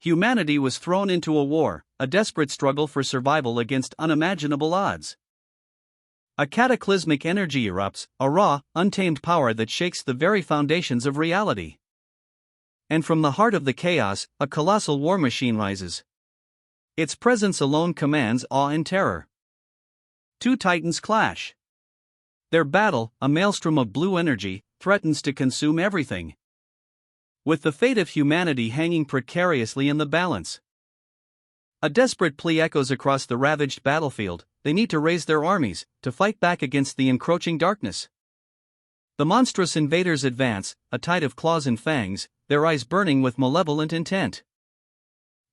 Humanity was thrown into a war, a desperate struggle for survival against unimaginable odds. A cataclysmic energy erupts, a raw, untamed power that shakes the very foundations of reality. And from the heart of the chaos, a colossal war machine rises. Its presence alone commands awe and terror. Two titans clash. Their battle, a maelstrom of blue energy, threatens to consume everything. With the fate of humanity hanging precariously in the balance. A desperate plea echoes across the ravaged battlefield. They need to raise their armies, to fight back against the encroaching darkness. The monstrous invaders advance, a tide of claws and fangs, their eyes burning with malevolent intent.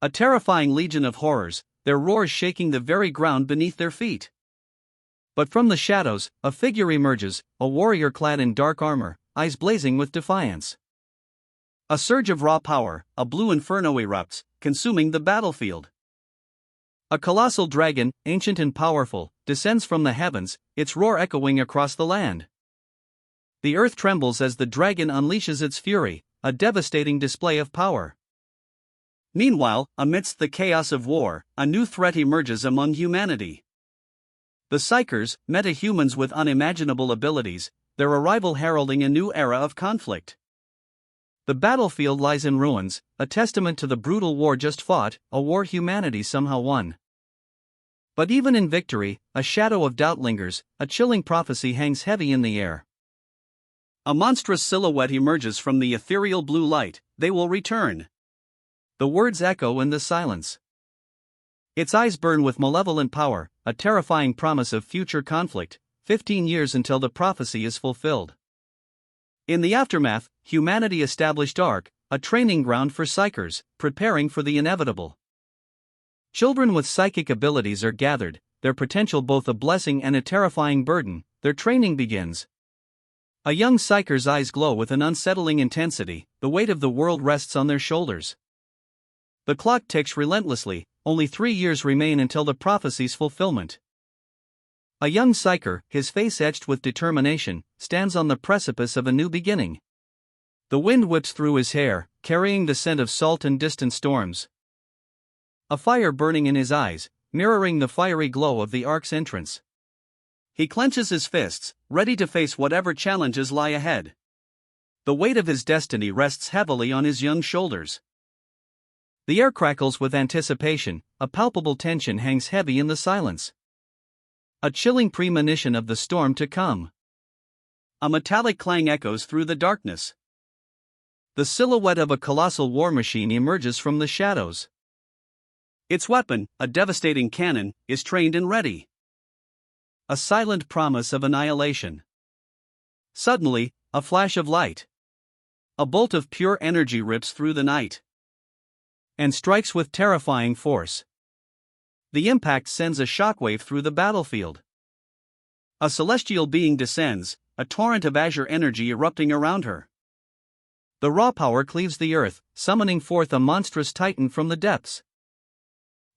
A terrifying legion of horrors, their roars shaking the very ground beneath their feet. But from the shadows, a figure emerges, a warrior clad in dark armor, eyes blazing with defiance. A surge of raw power, a blue inferno erupts, consuming the battlefield. A colossal dragon, ancient and powerful, descends from the heavens, its roar echoing across the land. The earth trembles as the dragon unleashes its fury, a devastating display of power. Meanwhile, amidst the chaos of war, a new threat emerges among humanity. The Psychers, meta-humans with unimaginable abilities, their arrival heralding a new era of conflict. The battlefield lies in ruins, a testament to the brutal war just fought, a war humanity somehow won. But even in victory, a shadow of doubt lingers, a chilling prophecy hangs heavy in the air. A monstrous silhouette emerges from the ethereal blue light, they will return. The words echo in the silence. Its eyes burn with malevolent power, a terrifying promise of future conflict, 15 years until the prophecy is fulfilled. In the aftermath, humanity established Ark, a training ground for Psychers, preparing for the inevitable. Children with psychic abilities are gathered, their potential both a blessing and a terrifying burden. Their training begins. A young Psycher's eyes glow with an unsettling intensity, the weight of the world rests on their shoulders. The clock ticks relentlessly, only 3 years remain until the prophecy's fulfillment. A young Psycher, his face etched with determination, stands on the precipice of a new beginning. The wind whips through his hair, carrying the scent of salt and distant storms. A fire burning in his eyes, mirroring the fiery glow of the Ark's entrance. He clenches his fists, ready to face whatever challenges lie ahead. The weight of his destiny rests heavily on his young shoulders. The air crackles with anticipation, a palpable tension hangs heavy in the silence. A chilling premonition of the storm to come. A metallic clang echoes through the darkness. The silhouette of a colossal war machine emerges from the shadows. Its weapon, a devastating cannon, is trained and ready. A silent promise of annihilation. Suddenly, a flash of light. A bolt of pure energy rips through the night and strikes with terrifying force. The impact sends a shockwave through the battlefield. A celestial being descends, a torrent of azure energy erupting around her. The raw power cleaves the earth, summoning forth a monstrous titan from the depths.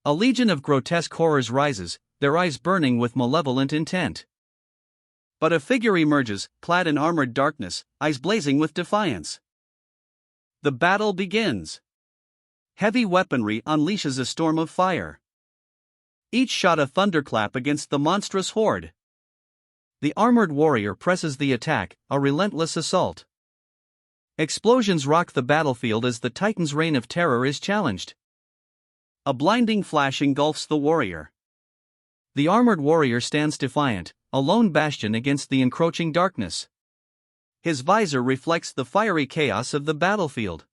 A legion of grotesque horrors rises, their eyes burning with malevolent intent. But a figure emerges, clad in armored darkness, eyes blazing with defiance. The battle begins. Heavy weaponry unleashes a storm of fire. Each shot a thunderclap against the monstrous horde. The armored warrior presses the attack, a relentless assault. Explosions rock the battlefield as the Titan's reign of terror is challenged. A blinding flash engulfs the warrior. The armored warrior stands defiant, a lone bastion against the encroaching darkness. His visor reflects the fiery chaos of the battlefield.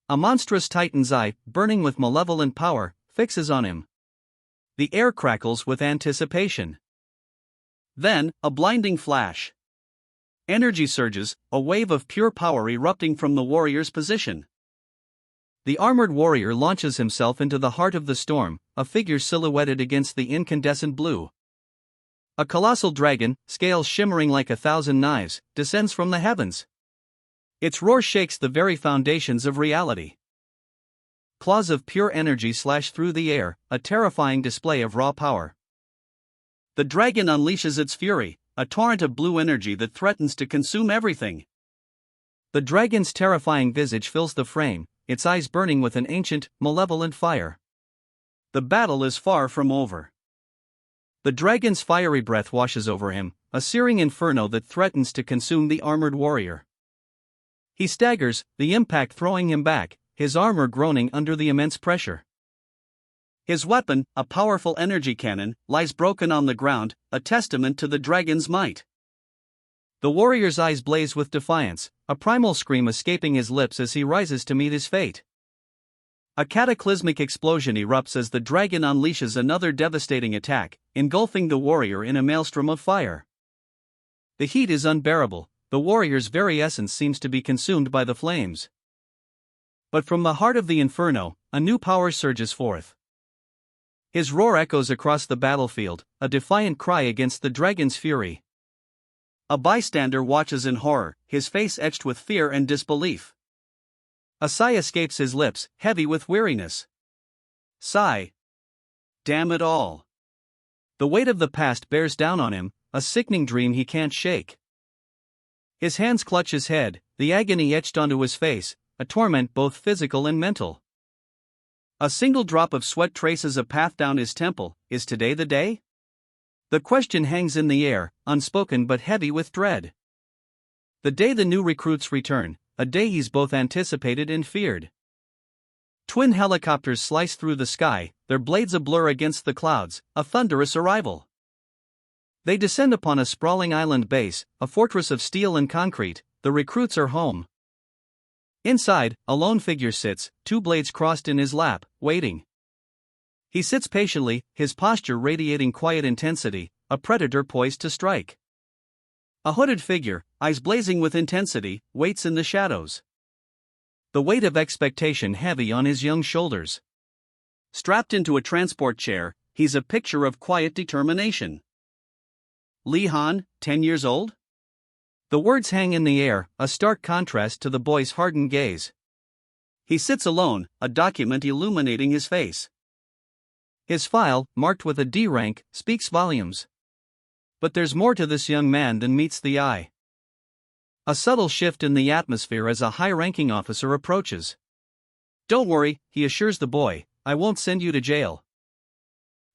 A monstrous Titan's eye, burning with malevolent power, fixes on him. The air crackles with anticipation. Then, a blinding flash. Energy surges, a wave of pure power erupting from the warrior's position. The armored warrior launches himself into the heart of the storm, a figure silhouetted against the incandescent blue. A colossal dragon, scales shimmering like 1,000 knives, descends from the heavens. Its roar shakes the very foundations of reality. Claws of pure energy slash through the air, a terrifying display of raw power. The dragon unleashes its fury, a torrent of blue energy that threatens to consume everything. The dragon's terrifying visage fills the frame, its eyes burning with an ancient, malevolent fire. The battle is far from over. The dragon's fiery breath washes over him, a searing inferno that threatens to consume the armored warrior. He staggers, the impact throwing him back, his armor groaning under the immense pressure. His weapon, a powerful energy cannon, lies broken on the ground, a testament to the dragon's might. The warrior's eyes blaze with defiance, a primal scream escaping his lips as he rises to meet his fate. A cataclysmic explosion erupts as the dragon unleashes another devastating attack, engulfing the warrior in a maelstrom of fire. The heat is unbearable, the warrior's very essence seems to be consumed by the flames. But from the heart of the inferno, a new power surges forth. His roar echoes across the battlefield, a defiant cry against the dragon's fury. A bystander watches in horror, his face etched with fear and disbelief. A sigh escapes his lips, heavy with weariness. Sigh. Damn it all. The weight of the past bears down on him, a sickening dream he can't shake. His hands clutch his head, the agony etched onto his face, a torment both physical and mental. A single drop of sweat traces a path down his temple. Is today the day? The question hangs in the air, unspoken but heavy with dread. The day the new recruits return, a day he's both anticipated and feared. Twin helicopters slice through the sky, their blades a blur against the clouds, a thunderous arrival. They descend upon a sprawling island base, a fortress of steel and concrete. The recruits are home. Inside, a lone figure sits, two blades crossed in his lap, waiting. He sits patiently, his posture radiating quiet intensity, a predator poised to strike. A hooded figure, eyes blazing with intensity, waits in the shadows. The weight of expectation heavy on his young shoulders. Strapped into a transport chair, he's a picture of quiet determination. Lee Han, 10 years old? The words hang in the air, a stark contrast to the boy's hardened gaze. He sits alone, a document illuminating his face. His file, marked with a D rank, speaks volumes. But there's more to this young man than meets the eye. A subtle shift in the atmosphere as a high-ranking officer approaches. Don't worry, he assures the boy, I won't send you to jail.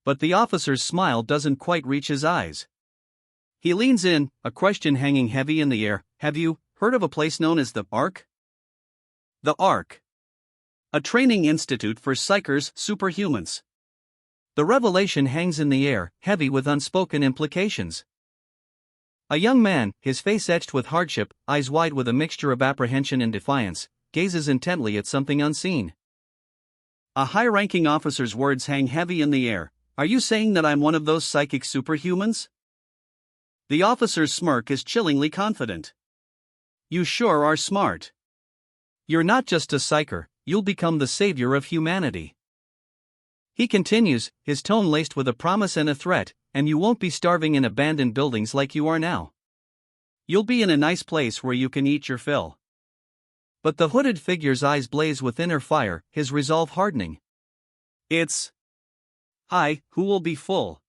But the officer's smile doesn't quite reach his eyes. He leans in, a question hanging heavy in the air. Have you heard of a place known as the Ark? The Ark. A training institute for psychers, superhumans. The revelation hangs in the air, heavy with unspoken implications. A young man, his face etched with hardship, eyes wide with a mixture of apprehension and defiance, gazes intently at something unseen. A high-ranking officer's words hang heavy in the air. Are you saying that I'm one of those psychic superhumans? The officer's smirk is chillingly confident. You sure are smart. You're not just a psyker, you'll become the savior of humanity. He continues, his tone laced with a promise and a threat, and you won't be starving in abandoned buildings like you are now. You'll be in a nice place where you can eat your fill. But the hooded figure's eyes blaze with inner fire, his resolve hardening. It's I who will be full.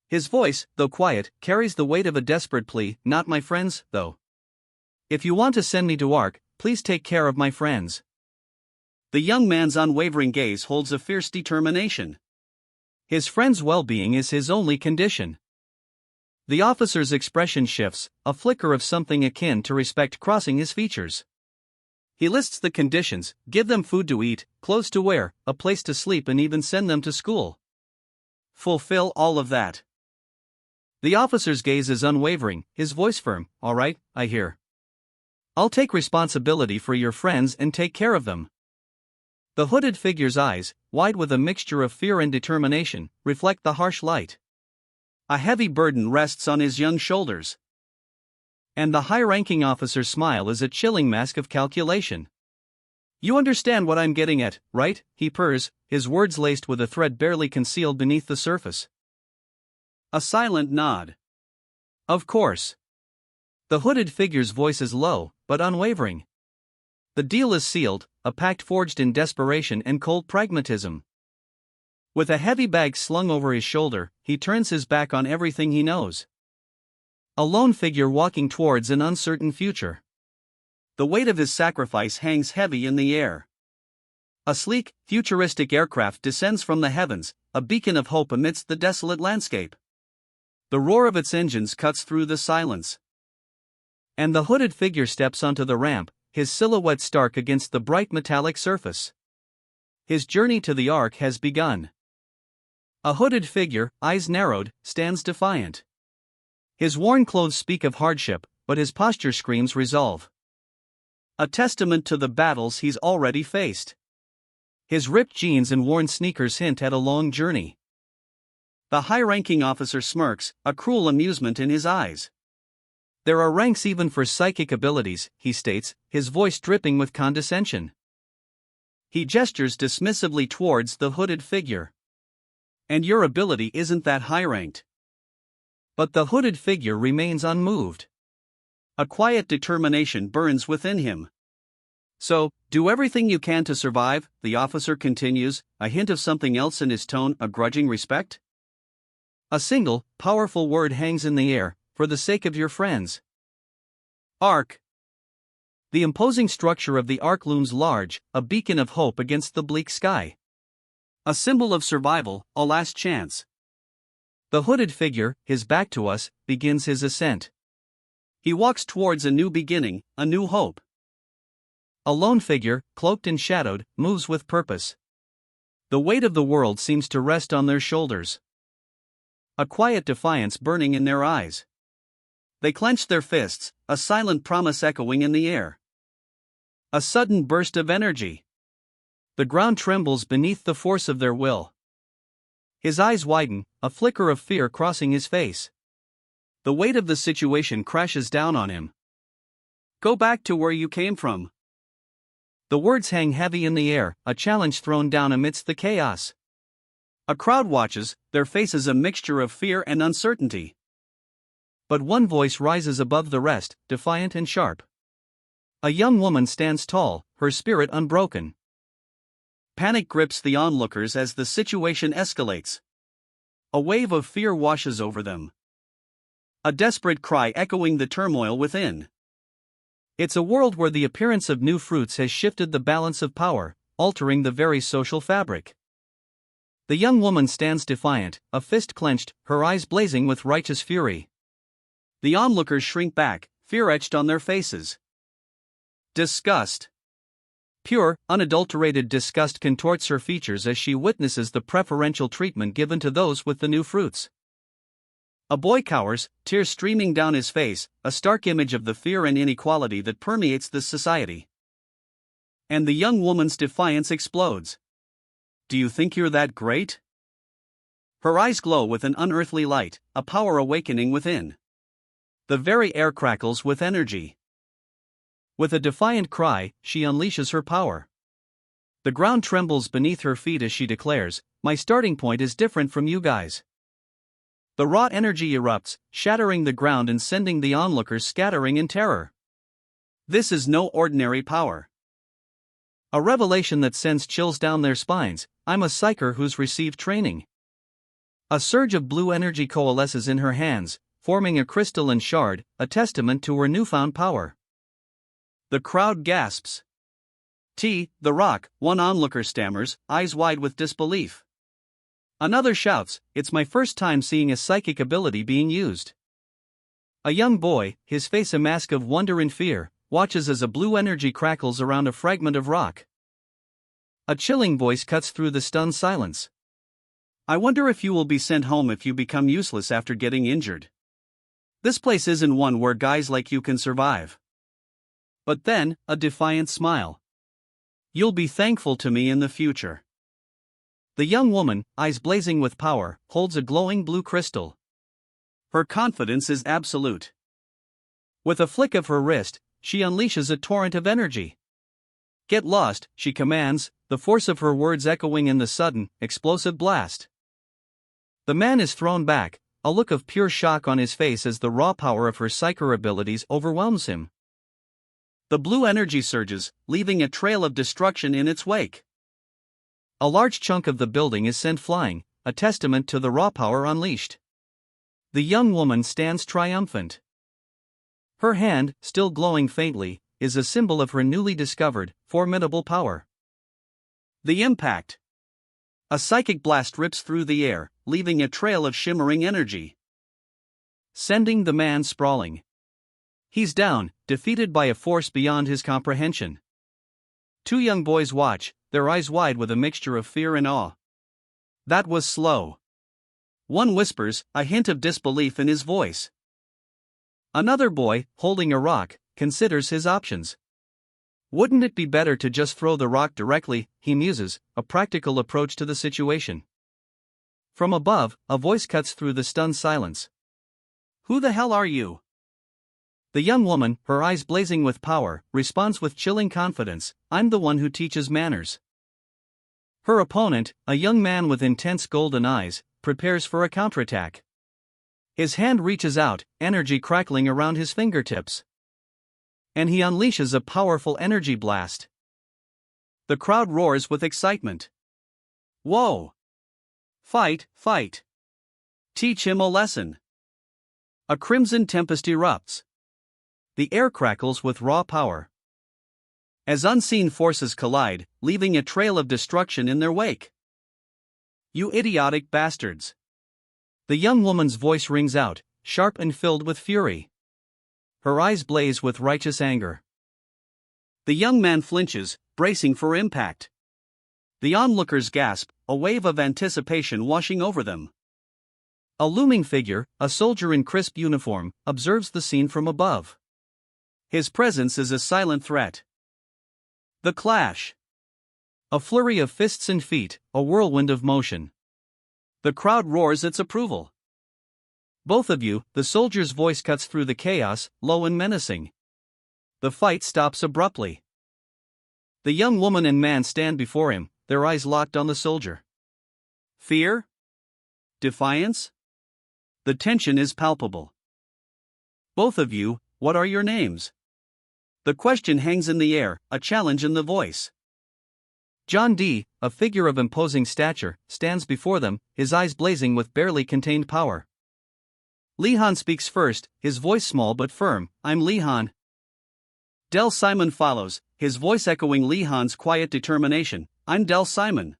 His voice, though quiet, carries the weight of a desperate plea. Not my friends, though. If you want to send me to Ark, please take care of my friends. The young man's unwavering gaze holds a fierce determination. His friend's well-being is his only condition. The officer's expression shifts, a flicker of something akin to respect crossing his features. He lists the conditions: give them food to eat, clothes to wear, a place to sleep, and even send them to school. Fulfill all of that. The officer's gaze is unwavering, his voice firm. All right, I hear. I'll take responsibility for your friends and take care of them. The hooded figure's eyes, wide with a mixture of fear and determination, reflect the harsh light. A heavy burden rests on his young shoulders. And the high-ranking officer's smile is a chilling mask of calculation. You understand what I'm getting at, right? He purrs, his words laced with a thread barely concealed beneath the surface. A silent nod. Of course. The hooded figure's voice is low, but unwavering. The deal is sealed, a pact forged in desperation and cold pragmatism. With a heavy bag slung over his shoulder, he turns his back on everything he knows. A lone figure walking towards an uncertain future. The weight of his sacrifice hangs heavy in the air. A sleek, futuristic aircraft descends from the heavens, a beacon of hope amidst the desolate landscape. The roar of its engines cuts through the silence. And the hooded figure steps onto the ramp, his silhouette stark against the bright metallic surface. His journey to the Ark has begun. A hooded figure, eyes narrowed, stands defiant. His worn clothes speak of hardship, but his posture screams resolve. A testament to the battles he's already faced. His ripped jeans and worn sneakers hint at a long journey. The high-ranking officer smirks, a cruel amusement in his eyes. There are ranks even for psychic abilities, he states, his voice dripping with condescension. He gestures dismissively towards the hooded figure. And your ability isn't that high-ranked. But the hooded figure remains unmoved. A quiet determination burns within him. So, do everything you can to survive, the officer continues, a hint of something else in his tone, a grudging respect? A single, powerful word hangs in the air, for the sake of your friends. Ark. The imposing structure of the Ark looms large, a beacon of hope against the bleak sky. A symbol of survival, a last chance. The hooded figure, his back to us, begins his ascent. He walks towards a new beginning, a new hope. A lone figure, cloaked and shadowed, moves with purpose. The weight of the world seems to rest on their shoulders. A quiet defiance burning in their eyes. They clench their fists, a silent promise echoing in the air. A sudden burst of energy. The ground trembles beneath the force of their will. His eyes widen, a flicker of fear crossing his face. The weight of the situation crashes down on him. Go back to where you came from. The words hang heavy in the air, a challenge thrown down amidst the chaos. A crowd watches, their faces a mixture of fear and uncertainty. But one voice rises above the rest, defiant and sharp. A young woman stands tall, her spirit unbroken. Panic grips the onlookers as the situation escalates. A wave of fear washes over them. A desperate cry echoing the turmoil within. It's a world where the appearance of new fruits has shifted the balance of power, altering the very social fabric. The young woman stands defiant, a fist clenched, her eyes blazing with righteous fury. The onlookers shrink back, fear etched on their faces. Disgust. Pure, unadulterated disgust contorts her features as she witnesses the preferential treatment given to those with the new fruits. A boy cowers, tears streaming down his face, a stark image of the fear and inequality that permeates this society. And the young woman's defiance explodes. Do you think you're that great? Her eyes glow with an unearthly light, a power awakening within. The very air crackles with energy. With a defiant cry, she unleashes her power. The ground trembles beneath her feet as she declares, "My starting point is different from you guys." The raw energy erupts, shattering the ground and sending the onlookers scattering in terror. This is no ordinary power. A revelation that sends chills down their spines. I'm a psyker who's received training. A surge of blue energy coalesces in her hands, forming a crystalline shard, a testament to her newfound power. The crowd gasps. The Rock, one onlooker stammers, eyes wide with disbelief. Another shouts, "It's my first time seeing a psychic ability being used." A young boy, his face a mask of wonder and fear, watches as a blue energy crackles around a fragment of rock. A chilling voice cuts through the stunned silence. "I wonder if you will be sent home if you become useless after getting injured. This place isn't one where guys like you can survive." But then, a defiant smile. "You'll be thankful to me in the future." The young woman, eyes blazing with power, holds a glowing blue crystal. Her confidence is absolute. With a flick of her wrist, she unleashes a torrent of energy. "Get lost," she commands, the force of her words echoing in the sudden, explosive blast. The man is thrown back, a look of pure shock on his face as the raw power of her psyker abilities overwhelms him. The blue energy surges, leaving a trail of destruction in its wake. A large chunk of the building is sent flying, a testament to the raw power unleashed. The young woman stands triumphant. Her hand, still glowing faintly, is a symbol of her newly discovered, formidable power. The impact. A psychic blast rips through the air, leaving a trail of shimmering energy, sending the man sprawling. He's down, defeated by a force beyond his comprehension. Two young boys watch, their eyes wide with a mixture of fear and awe. That was slow. One whispers, a hint of disbelief in his voice. Another boy, holding a rock, considers his options. Wouldn't it be better to just throw the rock directly, he muses, a practical approach to the situation. From above, a voice cuts through the stunned silence. Who the hell are you? The young woman, her eyes blazing with power, responds with chilling confidence, I'm the one who teaches manners. Her opponent, a young man with intense golden eyes, prepares for a counterattack. His hand reaches out, energy crackling around his fingertips. And he unleashes a powerful energy blast. The crowd roars with excitement. Whoa! Fight, fight! Teach him a lesson. A crimson tempest erupts. The air crackles with raw power, as unseen forces collide, leaving a trail of destruction in their wake. You idiotic bastards! The young woman's voice rings out, sharp and filled with fury. Her eyes blaze with righteous anger. The young man flinches, bracing for impact. The onlookers gasp, a wave of anticipation washing over them. A looming figure, a soldier in crisp uniform, observes the scene from above. His presence is a silent threat. The clash. A flurry of fists and feet, a whirlwind of motion. The crowd roars its approval. Both of you, the soldier's voice cuts through the chaos, low and menacing. The fight stops abruptly. The young woman and man stand before him, their eyes locked on the soldier. Fear? Defiance? The tension is palpable. Both of you, what are your names? The question hangs in the air, a challenge in the voice. John D., a figure of imposing stature, stands before them, his eyes blazing with barely contained power. Lee Han speaks first, his voice small but firm, I'm Lee Han. Del Simon follows, his voice echoing Lee Han's quiet determination, I'm Del Simon.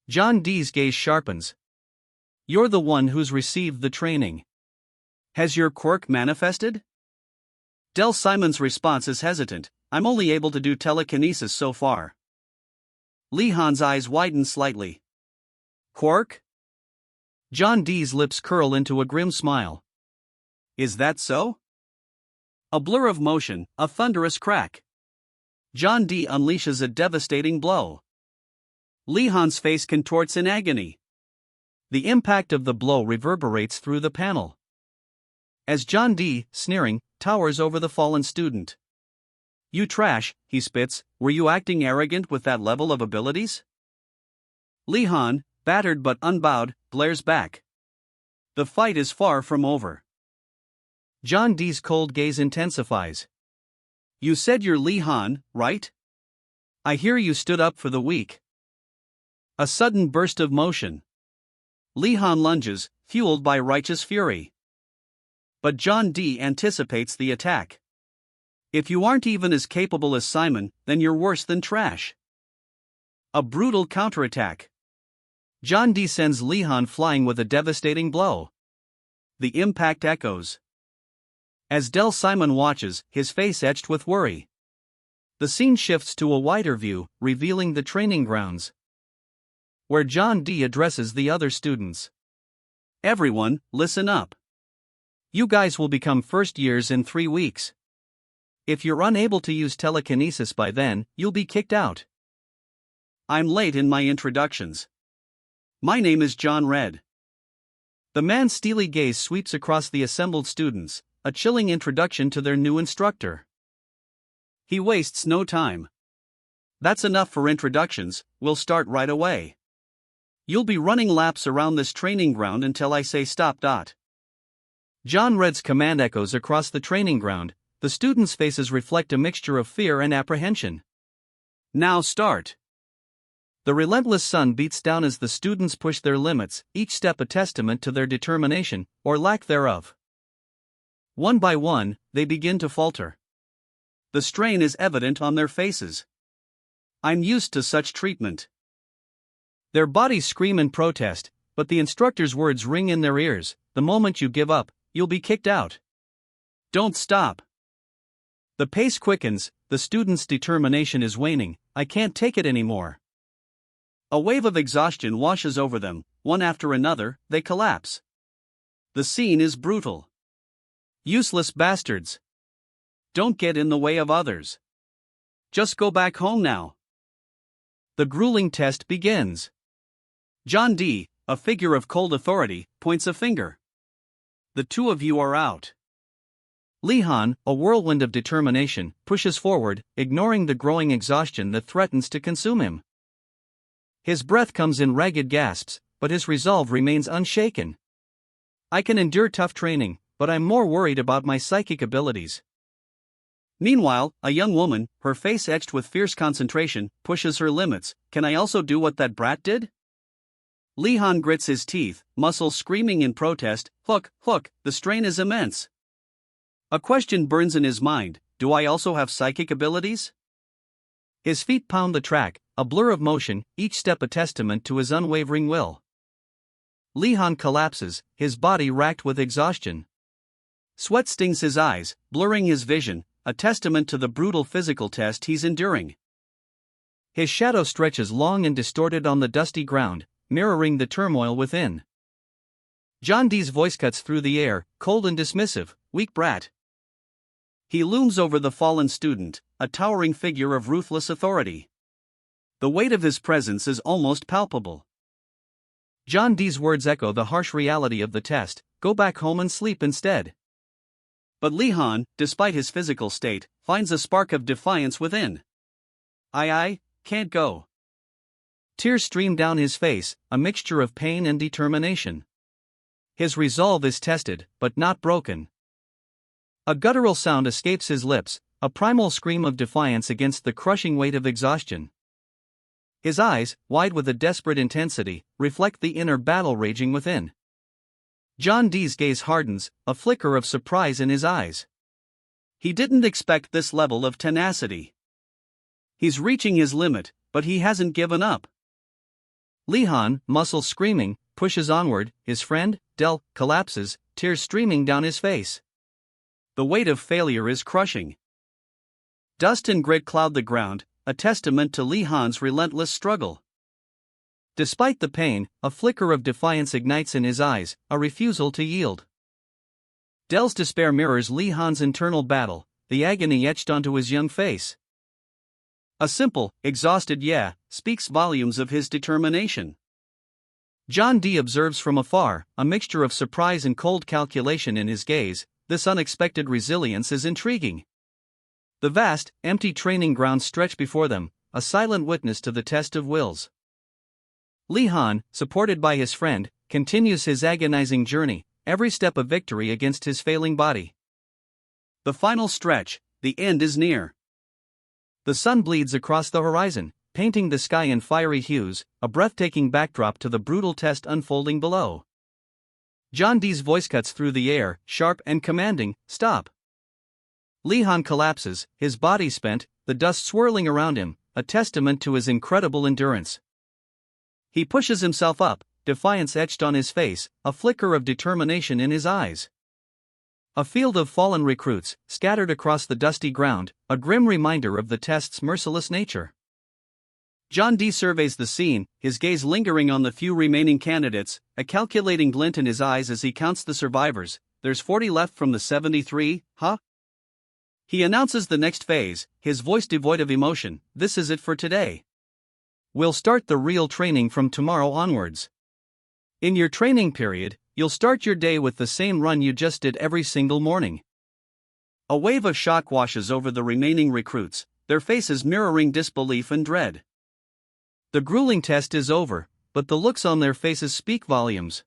John D.'s gaze sharpens. You're the one who's received the training. Has your quirk manifested? Del Simon's response is hesitant, I'm only able to do telekinesis so far. Lee Han's eyes widen slightly. Quirk? John D.'s lips curl into a grim smile. Is that so? A blur of motion, a thunderous crack. John D. unleashes a devastating blow. Lee Han's face contorts in agony. The impact of the blow reverberates through the panel. As John D., sneering, towers over the fallen student. You trash, he spits, were you acting arrogant with that level of abilities? Lee Han, battered but unbowed, glares back. The fight is far from over. John D.'s cold gaze intensifies. You said you're Lee Han, right? I hear you stood up for the weak. A sudden burst of motion. Lee Han lunges, fueled by righteous fury. But John D. anticipates the attack. If you aren't even as capable as Simon, then you're worse than trash. A brutal counterattack. John D. sends Lee Han flying with a devastating blow. The impact echoes. As Del Simon watches, his face etched with worry. The scene shifts to a wider view, revealing the training grounds, where John D. addresses the other students. Everyone, listen up. You guys will become first years in 3 weeks. If you're unable to use telekinesis by then, you'll be kicked out. I'm late in my introductions. My name is John Red. The man's steely gaze sweeps across the assembled students, a chilling introduction to their new instructor. He wastes no time. That's enough for introductions, we'll start right away. You'll be running laps around this training ground until I say stop. John Red's command echoes across the training ground, the students' faces reflect a mixture of fear and apprehension. Now start. The relentless sun beats down as the students push their limits, each step a testament to their determination, or lack thereof. One by one, they begin to falter. The strain is evident on their faces. I'm used to such treatment. Their bodies scream in protest, but the instructor's words ring in their ears. The moment you give up, you'll be kicked out. Don't stop. The pace quickens, the student's determination is waning. I can't take it anymore. A wave of exhaustion washes over them, one after another, they collapse. The scene is brutal. Useless bastards. Don't get in the way of others. Just go back home now. The grueling test begins. John D., a figure of cold authority, points a finger. The two of you are out. Lee Han, a whirlwind of determination, pushes forward, ignoring the growing exhaustion that threatens to consume him. His breath comes in ragged gasps, but his resolve remains unshaken. I can endure tough training, but I'm more worried about my psychic abilities. Meanwhile, a young woman, her face etched with fierce concentration, pushes her limits. Can I also do what that brat did? Lee Han grits his teeth, muscles screaming in protest. Look, the strain is immense. A question burns in his mind. Do I also have psychic abilities? His feet pound the track, a blur of motion, each step a testament to his unwavering will. Lee Han collapses, his body racked with exhaustion. Sweat stings his eyes, blurring his vision, a testament to the brutal physical test he's enduring. His shadow stretches long and distorted on the dusty ground, mirroring the turmoil within. John D's voice cuts through the air, cold and dismissive. Weak brat. He looms over the fallen student, a towering figure of ruthless authority. The weight of his presence is almost palpable. John D's words echo the harsh reality of the test. Go back home and sleep instead. But Lee Han, despite his physical state, finds a spark of defiance within. I can't go. Tears stream down his face, a mixture of pain and determination. His resolve is tested, but not broken. A guttural sound escapes his lips, a primal scream of defiance against the crushing weight of exhaustion. His eyes, wide with a desperate intensity, reflect the inner battle raging within. John D's gaze hardens, a flicker of surprise in his eyes. He didn't expect this level of tenacity. He's reaching his limit, but he hasn't given up. Lee Han, muscles screaming, pushes onward. His friend, Del, collapses, tears streaming down his face. The weight of failure is crushing. Dust and grit cloud the ground, a testament to Lee Han's relentless struggle. Despite the pain, a flicker of defiance ignites in his eyes, a refusal to yield. Del's despair mirrors Lee Han's internal battle, the agony etched onto his young face. A simple, exhausted "yeah" speaks volumes of his determination. John D observes from afar, a mixture of surprise and cold calculation in his gaze. This unexpected resilience is intriguing. The vast, empty training grounds stretch before them, a silent witness to the test of wills. Lee Han, supported by his friend, continues his agonizing journey, every step a victory against his failing body. The final stretch, the end is near. The sun bleeds across the horizon, painting the sky in fiery hues, a breathtaking backdrop to the brutal test unfolding below. John D's voice cuts through the air, sharp and commanding. Stop. Lee Han collapses, his body spent, the dust swirling around him, a testament to his incredible endurance. He pushes himself up, defiance etched on his face, a flicker of determination in his eyes. A field of fallen recruits, scattered across the dusty ground, a grim reminder of the test's merciless nature. John D surveys the scene, his gaze lingering on the few remaining candidates, a calculating glint in his eyes as he counts the survivors. There's 40 left from the 73, huh? He announces the next phase, his voice devoid of emotion. This is it for today. We'll start the real training from tomorrow onwards. In your training period, you'll start your day with the same run you just did every single morning. A wave of shock washes over the remaining recruits, their faces mirroring disbelief and dread. The grueling test is over, but the looks on their faces speak volumes.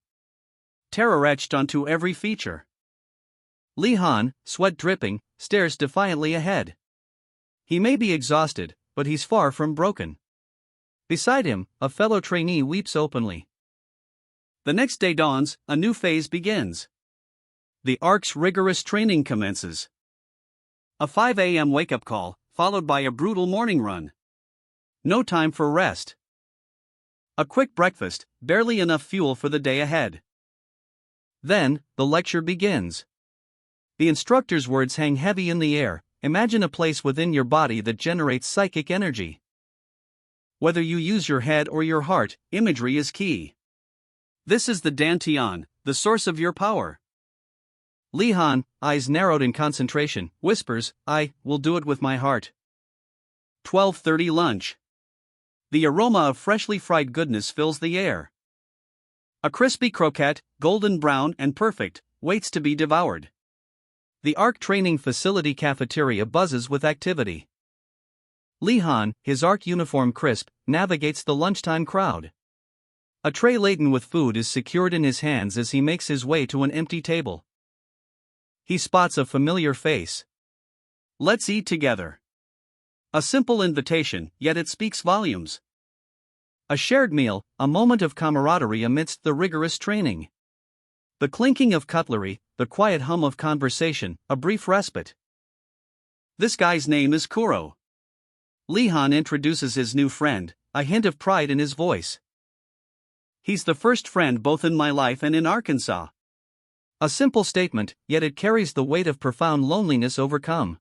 Terror etched onto every feature. Lee Han, sweat dripping, stares defiantly ahead. He may be exhausted, but he's far from broken. Beside him, a fellow trainee weeps openly. The next day dawns, a new phase begins. The ARC's rigorous training commences. A 5 a.m. wake-up call, followed by a brutal morning run. No time for rest. A quick breakfast, barely enough fuel for the day ahead. Then, the lecture begins. The instructor's words hang heavy in the air. Imagine a place within your body that generates psychic energy. Whether you use your head or your heart, imagery is key. This is the dantian, the source of your power. Lee Han, eyes narrowed in concentration, whispers, "I will do it with my heart." 12:30 lunch. The aroma of freshly fried goodness fills the air. A crispy croquette, golden brown and perfect, waits to be devoured. The ARC training facility cafeteria buzzes with activity. Lee Han, his ARC uniform crisp, navigates the lunchtime crowd. A tray laden with food is secured in his hands as he makes his way to an empty table. He spots a familiar face. "Let's eat together." A simple invitation, yet it speaks volumes. A shared meal, a moment of camaraderie amidst the rigorous training. The clinking of cutlery, the quiet hum of conversation, a brief respite. "This guy's name is Kuro." Lee Han introduces his new friend, a hint of pride in his voice. "He's the first friend both in my life and in Arkansas." A simple statement, yet it carries the weight of profound loneliness overcome.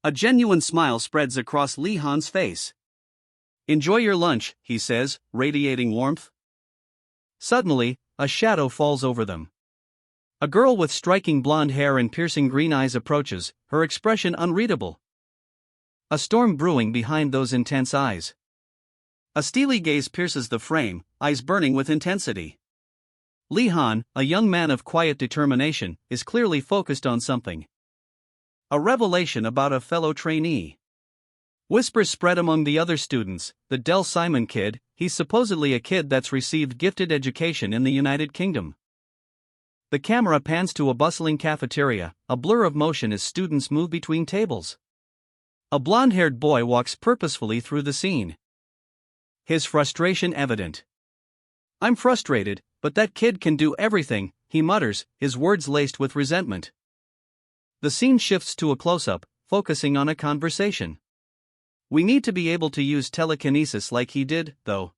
A genuine smile spreads across Lee Han's face. "Enjoy your lunch," he says, radiating warmth. Suddenly, a shadow falls over them. A girl with striking blonde hair and piercing green eyes approaches, her expression unreadable. A storm brewing behind those intense eyes. A steely gaze pierces the frame, eyes burning with intensity. Lee Han, a young man of quiet determination, is clearly focused on something. A revelation about a fellow trainee. Whispers spread among the other students, "The Del Simon kid, he's supposedly a kid that's received gifted education in the United Kingdom." The camera pans to a bustling cafeteria, a blur of motion as students move between tables. A blonde-haired boy walks purposefully through the scene. His frustration evident. "I'm frustrated, but that kid can do everything," he mutters, his words laced with resentment. The scene shifts to a close-up, focusing on a conversation. "We need to be able to use telekinesis like he did, though."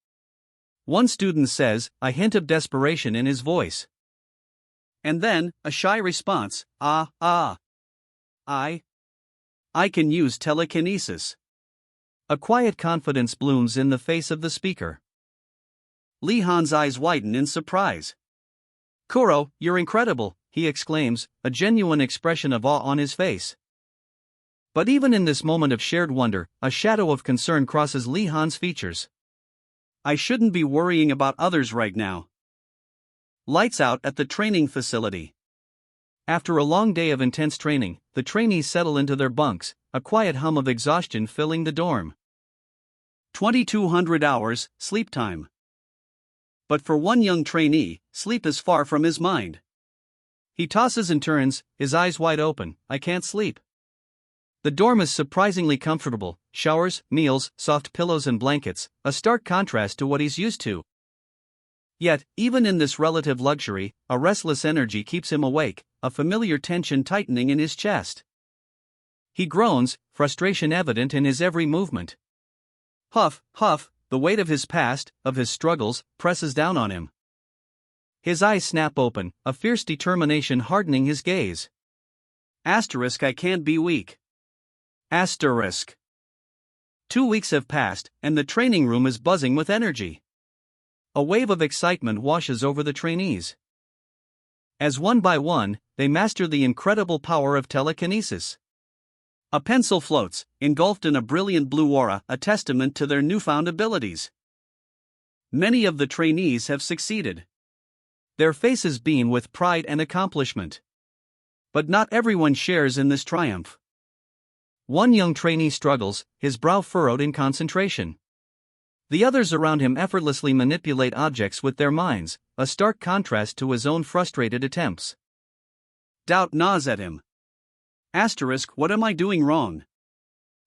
One student says, a hint of desperation in his voice. And then, a shy response, I can use telekinesis." A quiet confidence blooms in the face of the speaker. Lee Han's eyes widen in surprise. "Kuro, you're incredible," he exclaims, a genuine expression of awe on his face. But even in this moment of shared wonder, a shadow of concern crosses Lee Han's features. "I shouldn't be worrying about others right now." Lights out at the training facility. After a long day of intense training, the trainees settle into their bunks, a quiet hum of exhaustion filling the dorm. 2,200 hours, sleep time. But for one young trainee, sleep is far from his mind. He tosses and turns, his eyes wide open. "I can't sleep." The dorm is surprisingly comfortable, showers, meals, soft pillows and blankets, a stark contrast to what he's used to. Yet, even in this relative luxury, a restless energy keeps him awake, a familiar tension tightening in his chest. He groans, frustration evident in his every movement. Huff, huff, the weight of his past, of his struggles, presses down on him. His eyes snap open, a fierce determination hardening his gaze. I can't be weak. 2 weeks have passed, and the training room is buzzing with energy. A wave of excitement washes over the trainees. As one by one, they master the incredible power of telekinesis. A pencil floats, engulfed in a brilliant blue aura, a testament to their newfound abilities. Many of the trainees have succeeded. Their faces beam with pride and accomplishment. But not everyone shares in this triumph. One young trainee struggles, his brow furrowed in concentration. The others around him effortlessly manipulate objects with their minds, a stark contrast to his own frustrated attempts. Doubt gnaws at him. What am I doing wrong?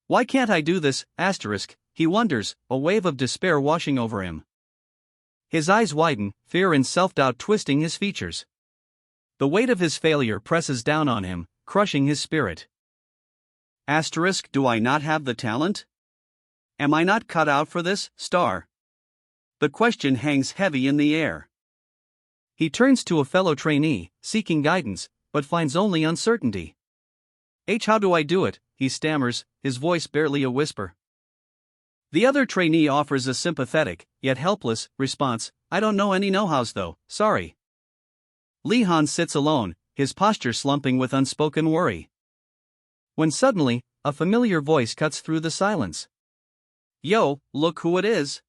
Why can't I do this? He wonders, a wave of despair washing over him. His eyes widen, fear and self-doubt twisting his features. The weight of his failure presses down on him, crushing his spirit. Do I not have the talent? Am I not cut out for this, star? The question hangs heavy in the air. He turns to a fellow trainee, seeking guidance, but finds only uncertainty. How do I do it? He stammers, his voice barely a whisper. The other trainee offers a sympathetic, yet helpless, response. I don't know any know-hows though, sorry. Lee Han sits alone, his posture slumping with unspoken worry. When suddenly, a familiar voice cuts through the silence. Yo, look who it is.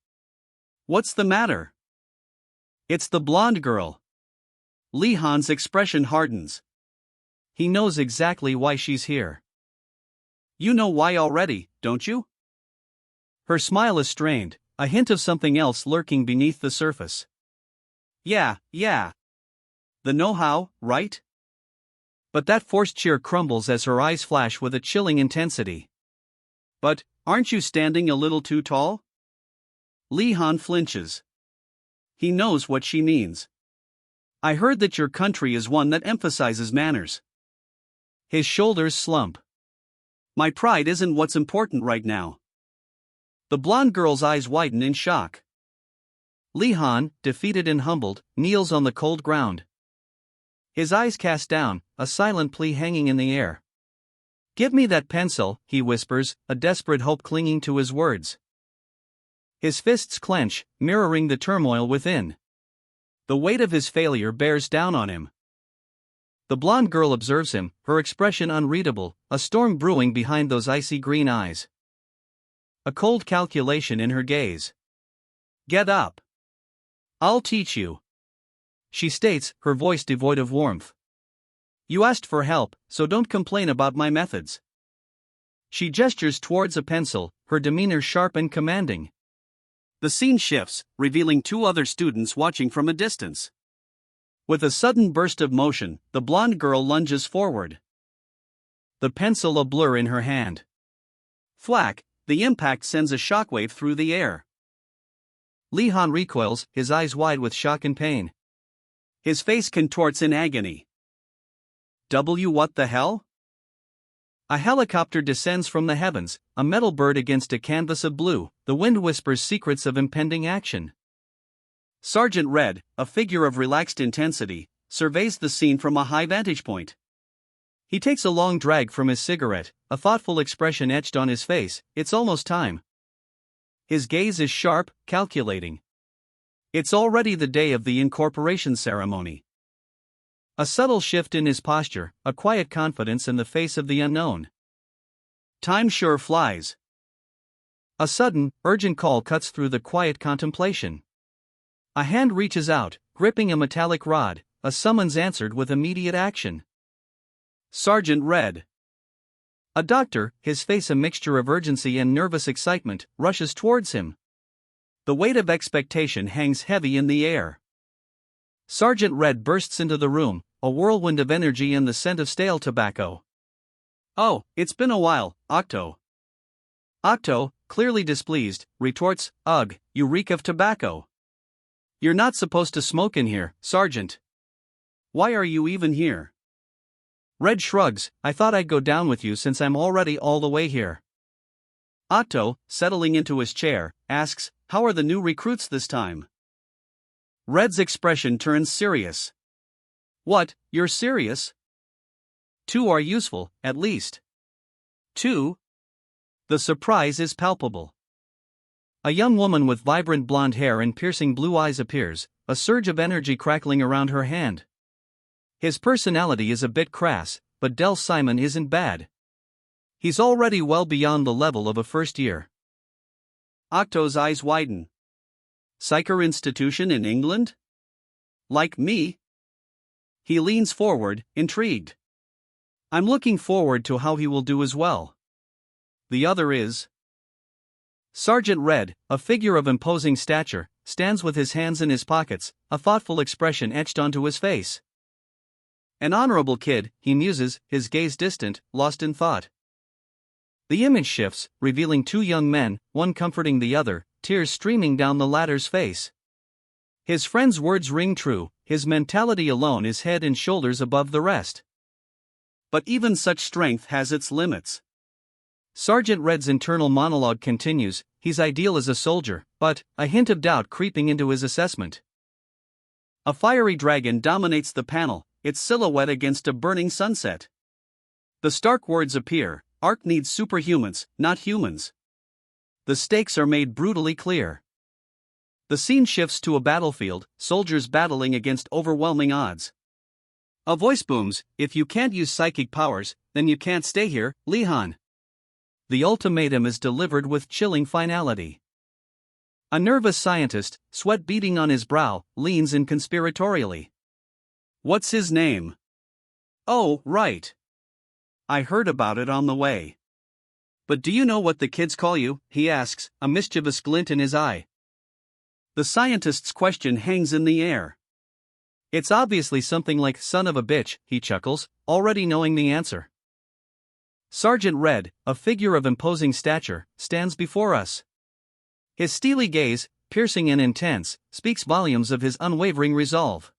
What's the matter? It's the blonde girl. Lee Han's expression hardens. He knows exactly why she's here. You know why already, don't you? Her smile is strained, a hint of something else lurking beneath the surface. Yeah. The know-how, right? But that forced cheer crumbles as her eyes flash with a chilling intensity. But, aren't you standing a little too tall? Lee Han flinches. He knows what she means. I heard that your country is one that emphasizes manners. His shoulders slump. My pride isn't what's important right now. The blonde girl's eyes widen in shock. Lee Han, defeated and humbled, kneels on the cold ground. His eyes cast down, a silent plea hanging in the air. Give me that pencil, he whispers, a desperate hope clinging to his words. His fists clench, mirroring the turmoil within. The weight of his failure bears down on him. The blonde girl observes him, her expression unreadable, a storm brewing behind those icy green eyes. A cold calculation in her gaze. Get up. I'll teach you. She states, her voice devoid of warmth. You asked for help, so don't complain about my methods. She gestures towards a pencil, her demeanor sharp and commanding. The scene shifts, revealing two other students watching from a distance. With a sudden burst of motion, the blonde girl lunges forward. The pencil a blur in her hand. Thwack, the impact sends a shockwave through the air. Lee Han recoils, his eyes wide with shock and pain. His face contorts in agony. What the hell? A helicopter descends from the heavens, a metal bird against a canvas of blue, the wind whispers secrets of impending action. Sergeant Red, a figure of relaxed intensity, surveys the scene from a high vantage point. He takes a long drag from his cigarette, a thoughtful expression etched on his face. It's almost time. His gaze is sharp, calculating. It's already the day of the incorporation ceremony. A subtle shift in his posture, a quiet confidence in the face of the unknown. Time sure flies. A sudden, urgent call cuts through the quiet contemplation. A hand reaches out, gripping a metallic rod, a summons answered with immediate action. Sergeant Red. A doctor, his face a mixture of urgency and nervous excitement, rushes towards him. The weight of expectation hangs heavy in the air. Sergeant Red bursts into the room, a whirlwind of energy and the scent of stale tobacco. Oh, it's been a while, Octo. Octo, clearly displeased, retorts, Ugh, you reek of tobacco. You're not supposed to smoke in here, Sergeant. Why are you even here? Red shrugs, I thought I'd go down with you since I'm already all the way here. Octo, settling into his chair, asks, how are the new recruits this time? Red's expression turns serious. What, you're serious? 2 are useful, at least. 2? The surprise is palpable. A young woman with vibrant blonde hair and piercing blue eyes appears, a surge of energy crackling around her hand. His personality is a bit crass, but Del Simon isn't bad. He's already well beyond the level of a first year. Octo's eyes widen. Psycher institution in England? Like me? He leans forward, intrigued. I'm looking forward to how he will do as well. The other is. Sergeant Red, a figure of imposing stature, stands with his hands in his pockets, a thoughtful expression etched onto his face. An honorable kid, he muses, his gaze distant, lost in thought. The image shifts, revealing 2 young men, one comforting the other, tears streaming down the latter's face. His friend's words ring true, his mentality alone is head and shoulders above the rest. But even such strength has its limits. Sergeant Red's internal monologue continues. He's ideal as a soldier, but a hint of doubt creeping into his assessment. A fiery dragon dominates the panel, its silhouette against a burning sunset. The stark words appear: Ark needs superhumans, not humans. The stakes are made brutally clear. The scene shifts to a battlefield, soldiers battling against overwhelming odds. A voice booms, "If you can't use psychic powers, then you can't stay here, Lehan." The ultimatum is delivered with chilling finality. A nervous scientist, sweat beading on his brow, leans in conspiratorially. "What's his name?" "Oh, right. I heard about it on the way." "But do you know what the kids call you?" he asks, a mischievous glint in his eye. The scientist's question hangs in the air. "It's obviously something like son of a bitch," he chuckles, already knowing the answer. Sergeant Red, a figure of imposing stature, stands before us. His steely gaze, piercing and intense, speaks volumes of his unwavering resolve.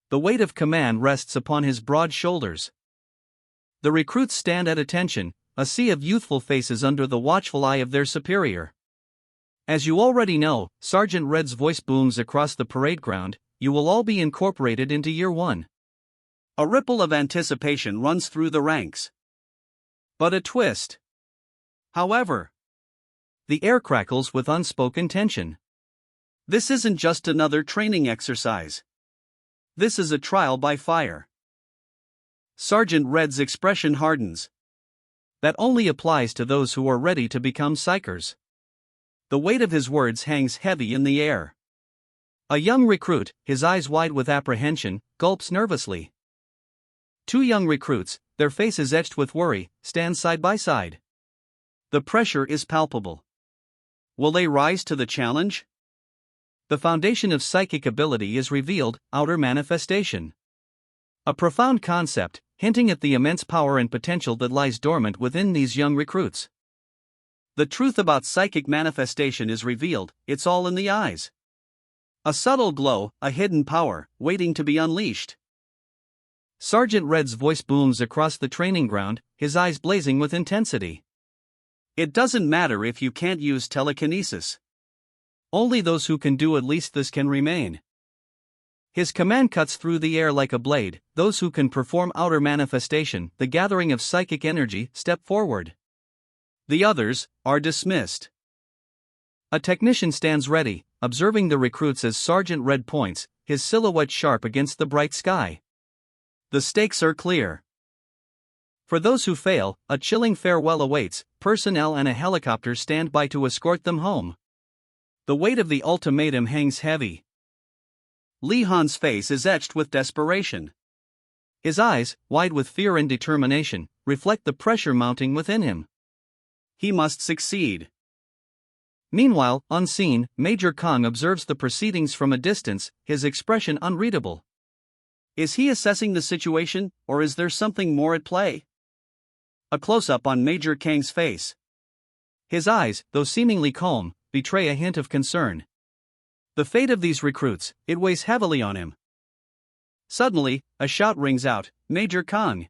The weight of command rests upon his broad shoulders. The recruits stand at attention, a sea of youthful faces under the watchful eye of their superior. As you already know, Sergeant Red's voice booms across the parade ground, "You will all be incorporated into Year 1. A ripple of anticipation runs through the ranks. But a twist. However, the air crackles with unspoken tension. This isn't just another training exercise. This is a trial by fire. Sergeant Red's expression hardens. That only applies to those who are ready to become psychers. The weight of his words hangs heavy in the air. A young recruit, his eyes wide with apprehension, gulps nervously. Two young recruits, their faces etched with worry, stand side by side. The pressure is palpable. Will they rise to the challenge? The foundation of psychic ability is revealed: outer manifestation. A profound concept, hinting at the immense power and potential that lies dormant within these young recruits. The truth about psychic manifestation is revealed: it's all in the eyes. A subtle glow, a hidden power, waiting to be unleashed. Sergeant Red's voice booms across the training ground, his eyes blazing with intensity. "It doesn't matter if you can't use telekinesis. Only those who can do at least this can remain." His command cuts through the air like a blade: "Those who can perform outer manifestation, the gathering of psychic energy, step forward. The others are dismissed." A technician stands ready, observing the recruits as Sergeant Red points, his silhouette sharp against the bright sky. The stakes are clear. For those who fail, a chilling farewell awaits. Personnel and a helicopter stand by to escort them home. The weight of the ultimatum hangs heavy. Lehan's face is etched with desperation. His eyes, wide with fear and determination, reflect the pressure mounting within him. He must succeed. Meanwhile, unseen, Major Kong observes the proceedings from a distance, his expression unreadable. Is he assessing the situation, or is there something more at play? A close-up on Major Kang's face. His eyes, though seemingly calm, betray a hint of concern. The fate of these recruits, it weighs heavily on him. Suddenly, a shout rings out: "Major Kong!"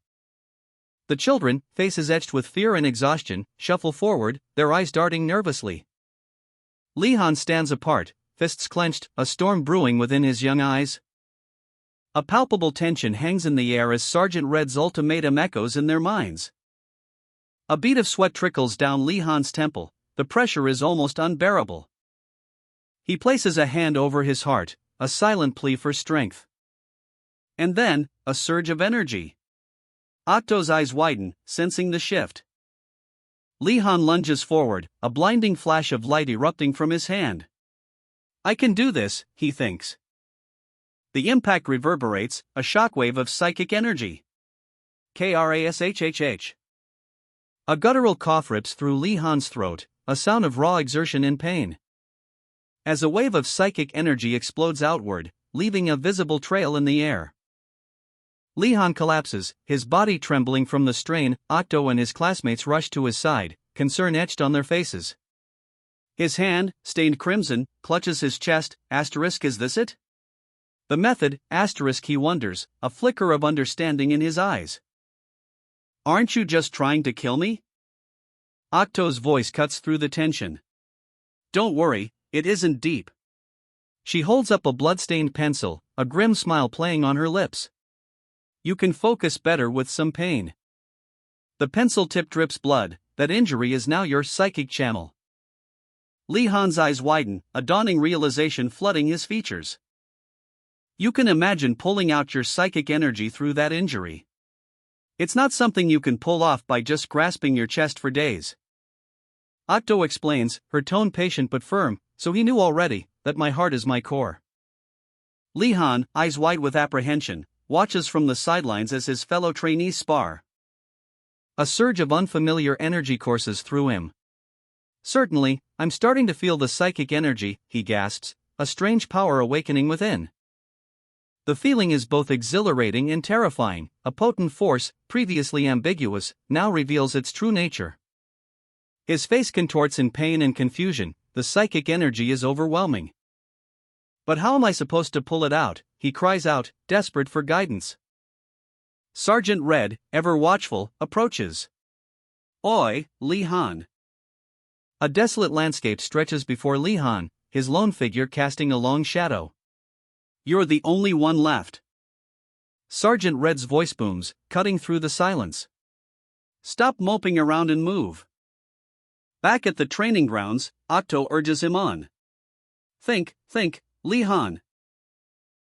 The children, faces etched with fear and exhaustion, shuffle forward, their eyes darting nervously. Lehan stands apart, fists clenched, a storm brewing within his young eyes. A palpable tension hangs in the air as Sergeant Red's ultimatum echoes in their minds. A bead of sweat trickles down Lehan's temple, the pressure is almost unbearable. He places a hand over his heart, a silent plea for strength. And then, a surge of energy. Octo's eyes widen, sensing the shift. Lehan lunges forward, a blinding flash of light erupting from his hand. "I can do this," he thinks. The impact reverberates, a shockwave of psychic energy. Krashhhh. A guttural cough rips through Lehan's throat, a sound of raw exertion and pain. As a wave of psychic energy explodes outward, leaving a visible trail in the air. Lehan collapses, his body trembling from the strain. Octo and his classmates rush to his side, concern etched on their faces. His hand, stained crimson, clutches his chest. Is this it? The method, he wonders, a flicker of understanding in his eyes. "Aren't you just trying to kill me?" Octo's voice cuts through the tension. Don't worry, it isn't deep. She holds up a blood-stained pencil, a grim smile playing on her lips. You can focus better with some pain. The pencil tip drips blood. That injury is now your psychic channel. Lee Han's eyes widen, a dawning realization flooding his features. You can imagine pulling out your psychic energy through that injury. It's not something you can pull off by just grasping your chest for days. Octo explains, her tone patient but firm, so he knew already that my heart is my core. Lee Han, eyes wide with apprehension, watches from the sidelines as his fellow trainees spar. A surge of unfamiliar energy courses through him. Certainly, I'm starting to feel the psychic energy, he gasps, a strange power awakening within. The feeling is both exhilarating and terrifying. A potent force, previously ambiguous, now reveals its true nature. His face contorts in pain and confusion. The psychic energy is overwhelming. But how am I supposed to pull it out? He cries out, desperate for guidance. Sergeant Red, ever watchful, approaches. Oi, Lee Han. A desolate landscape stretches before Lee Han, his lone figure casting a long shadow. You're the only one left. Sergeant Red's voice booms, cutting through the silence. Stop moping around and move. Back at the training grounds, Octo urges him on. Think, Lee Han.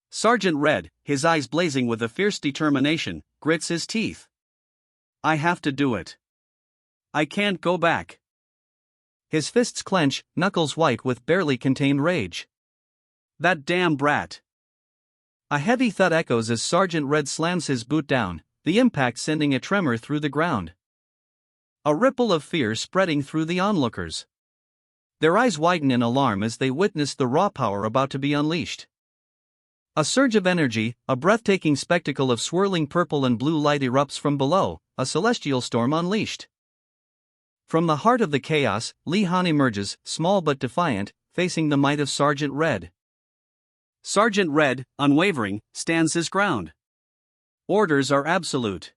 Sergeant Red, his eyes blazing with a fierce determination, grits his teeth. I have to do it. I can't go back. His fists clench, knuckles white with barely contained rage. That damn brat. A heavy thud echoes as Sergeant Red slams his boot down, the impact sending a tremor through the ground. A ripple of fear spreading through the onlookers. Their eyes widen in alarm as they witness the raw power about to be unleashed. A surge of energy, a breathtaking spectacle of swirling purple and blue light erupts from below, a celestial storm unleashed. From the heart of the chaos, Lee Han emerges, small but defiant, facing the might of Sergeant Red. Sergeant Red, unwavering, stands his ground. Orders are absolute.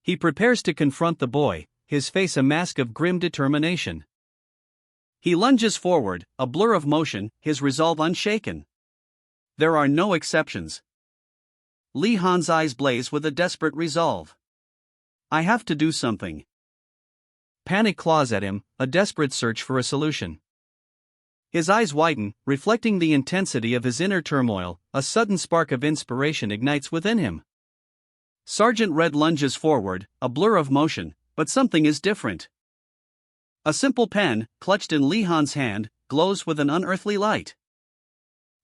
He prepares to confront the boy, his face a mask of grim determination. He lunges forward, a blur of motion, his resolve unshaken. There are no exceptions. Lee Han's eyes blaze with a desperate resolve. I have to do something. Panic claws at him, a desperate search for a solution. His eyes widen, reflecting the intensity of his inner turmoil. A sudden spark of inspiration ignites within him. Sergeant Red lunges forward, a blur of motion, but something is different. A simple pen, clutched in Lee Han's hand, glows with an unearthly light.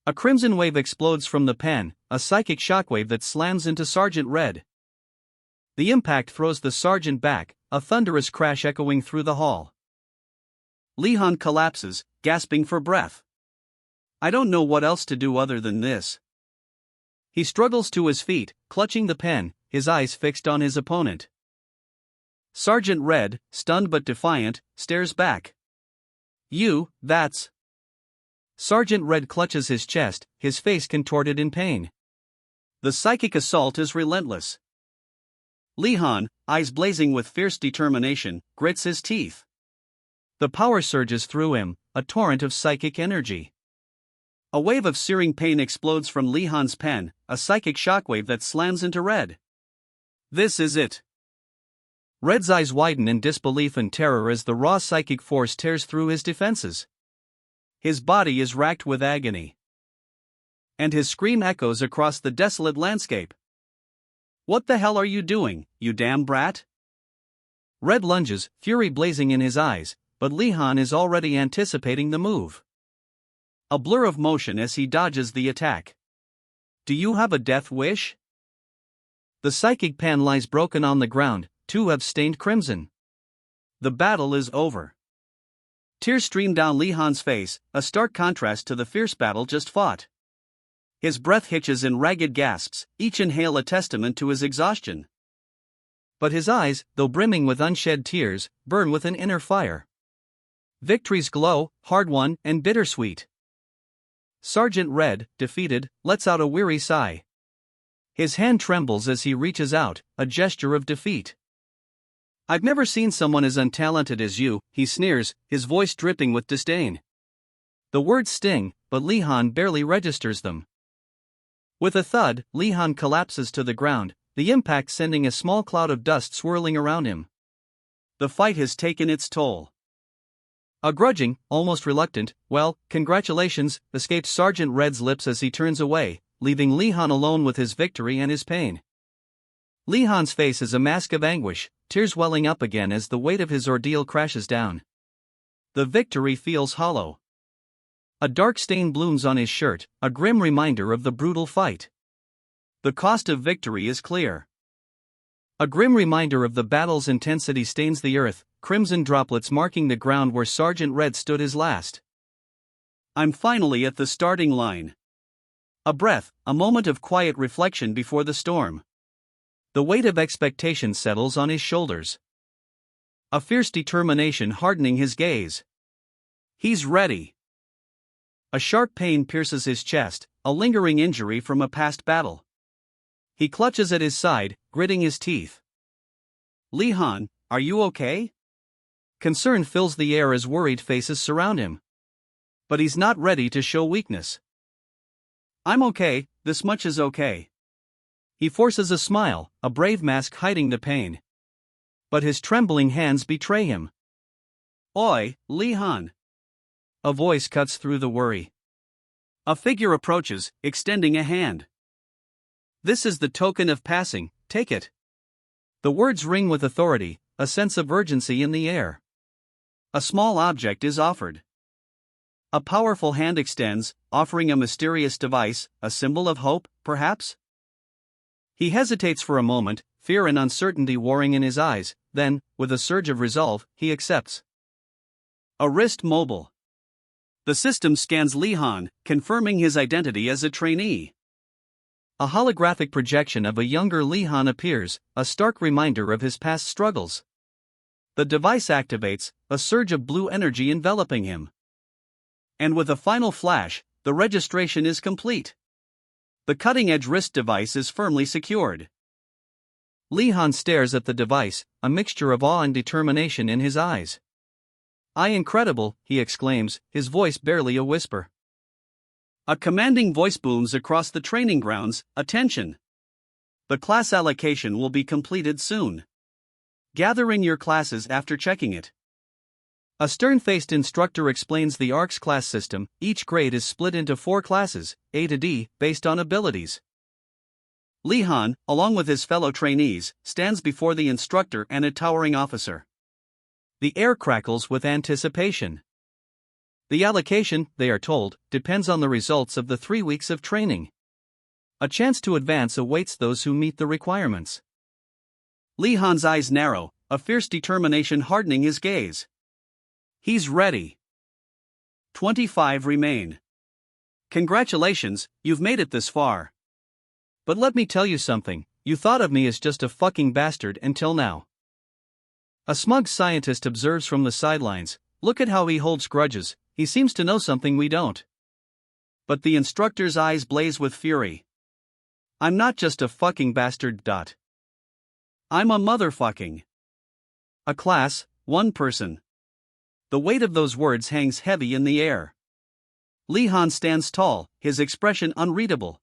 A crimson wave explodes from the pen, a psychic shockwave that slams into Sergeant Red. The impact throws the sergeant back, a thunderous crash echoing through the hall. Lee Han collapses, gasping for breath. I don't know what else to do other than this. He struggles to his feet, clutching the pen, his eyes fixed on his opponent. Sergeant Red, stunned but defiant, stares back. That's... Sergeant Red clutches his chest, his face contorted in pain. The psychic assault is relentless. Lee Han, eyes blazing with fierce determination, grits his teeth. The power surges through him, a torrent of psychic energy. A wave of searing pain explodes from Lee Han's pen, a psychic shockwave that slams into Red. This is it. Red's eyes widen in disbelief and terror as the raw psychic force tears through his defenses. His body is racked with agony. And his scream echoes across the desolate landscape. What the hell are you doing, you damn brat? Red lunges, fury blazing in his eyes, but Lee Han is already anticipating the move. A blur of motion as he dodges the attack. Do you have a death wish? The psychic pen lies broken on the ground, two have stained crimson. The battle is over. Tears stream down Lee Han's face, a stark contrast to the fierce battle just fought. His breath hitches in ragged gasps, each inhale a testament to his exhaustion. But his eyes, though brimming with unshed tears, burn with an inner fire. Victory's glow, hard-won and bittersweet. Sergeant Red, defeated, lets out a weary sigh. His hand trembles as he reaches out, a gesture of defeat. I've never seen someone as untalented as you, he sneers, his voice dripping with disdain. The words sting, but Li Han barely registers them. With a thud, Li Han collapses to the ground, the impact sending a small cloud of dust swirling around him. The fight has taken its toll. A grudging, almost reluctant, "Well, congratulations," escapes Sergeant Red's lips as he turns away, leaving Li Han alone with his victory and his pain. Li Han's face is a mask of anguish, tears welling up again as the weight of his ordeal crashes down. The victory feels hollow. A dark stain blooms on his shirt, a grim reminder of the brutal fight. The cost of victory is clear. A grim reminder of the battle's intensity stains the earth, crimson droplets marking the ground where Sergeant Red stood his last. I'm finally at the starting line. A breath, a moment of quiet reflection before the storm. The weight of expectation settles on his shoulders. A fierce determination hardening his gaze. He's ready. A sharp pain pierces his chest, a lingering injury from a past battle. He clutches at his side, gritting his teeth. Li Han, are you okay? Concern fills the air as worried faces surround him. But he's not ready to show weakness. I'm okay, this much is okay. He forces a smile, a brave mask hiding the pain. But his trembling hands betray him. Oi, Li Han. A voice cuts through the worry. A figure approaches, extending a hand. This is the token of passing, take it. The words ring with authority, a sense of urgency in the air. A small object is offered. A powerful hand extends, offering a mysterious device, a symbol of hope, perhaps? He hesitates for a moment, fear and uncertainty warring in his eyes, then, with a surge of resolve, he accepts. A wrist mobile. The system scans Li Han, confirming his identity as a trainee. A holographic projection of a younger Li Han appears, a stark reminder of his past struggles. The device activates, a surge of blue energy enveloping him. And with a final flash, the registration is complete. The cutting-edge wrist device is firmly secured. Li Han stares at the device, a mixture of awe and determination in his eyes. Incredible," he exclaims, his voice barely a whisper. A commanding voice booms across the training grounds, "Attention! The class allocation will be completed soon. Gather in your classes after checking it." A stern-faced instructor explains the ARCS class system. Each grade is split into 4 classes, A to D, based on abilities. Li Han, along with his fellow trainees, stands before the instructor and a towering officer. The air crackles with anticipation. The allocation, they are told, depends on the results of the 3 weeks of training. A chance to advance awaits those who meet the requirements. Li Han's eyes narrow, a fierce determination hardening his gaze. He's ready. 25 remain. Congratulations, you've made it this far. But let me tell you something, you thought of me as just a fucking bastard until now. A smug scientist observes from the sidelines. Look at how he holds grudges, he seems to know something we don't. But the instructor's eyes blaze with fury. I'm not just a fucking bastard. I'm a motherfucking. A class, 1 person. The weight of those words hangs heavy in the air. Li Han stands tall, his expression unreadable.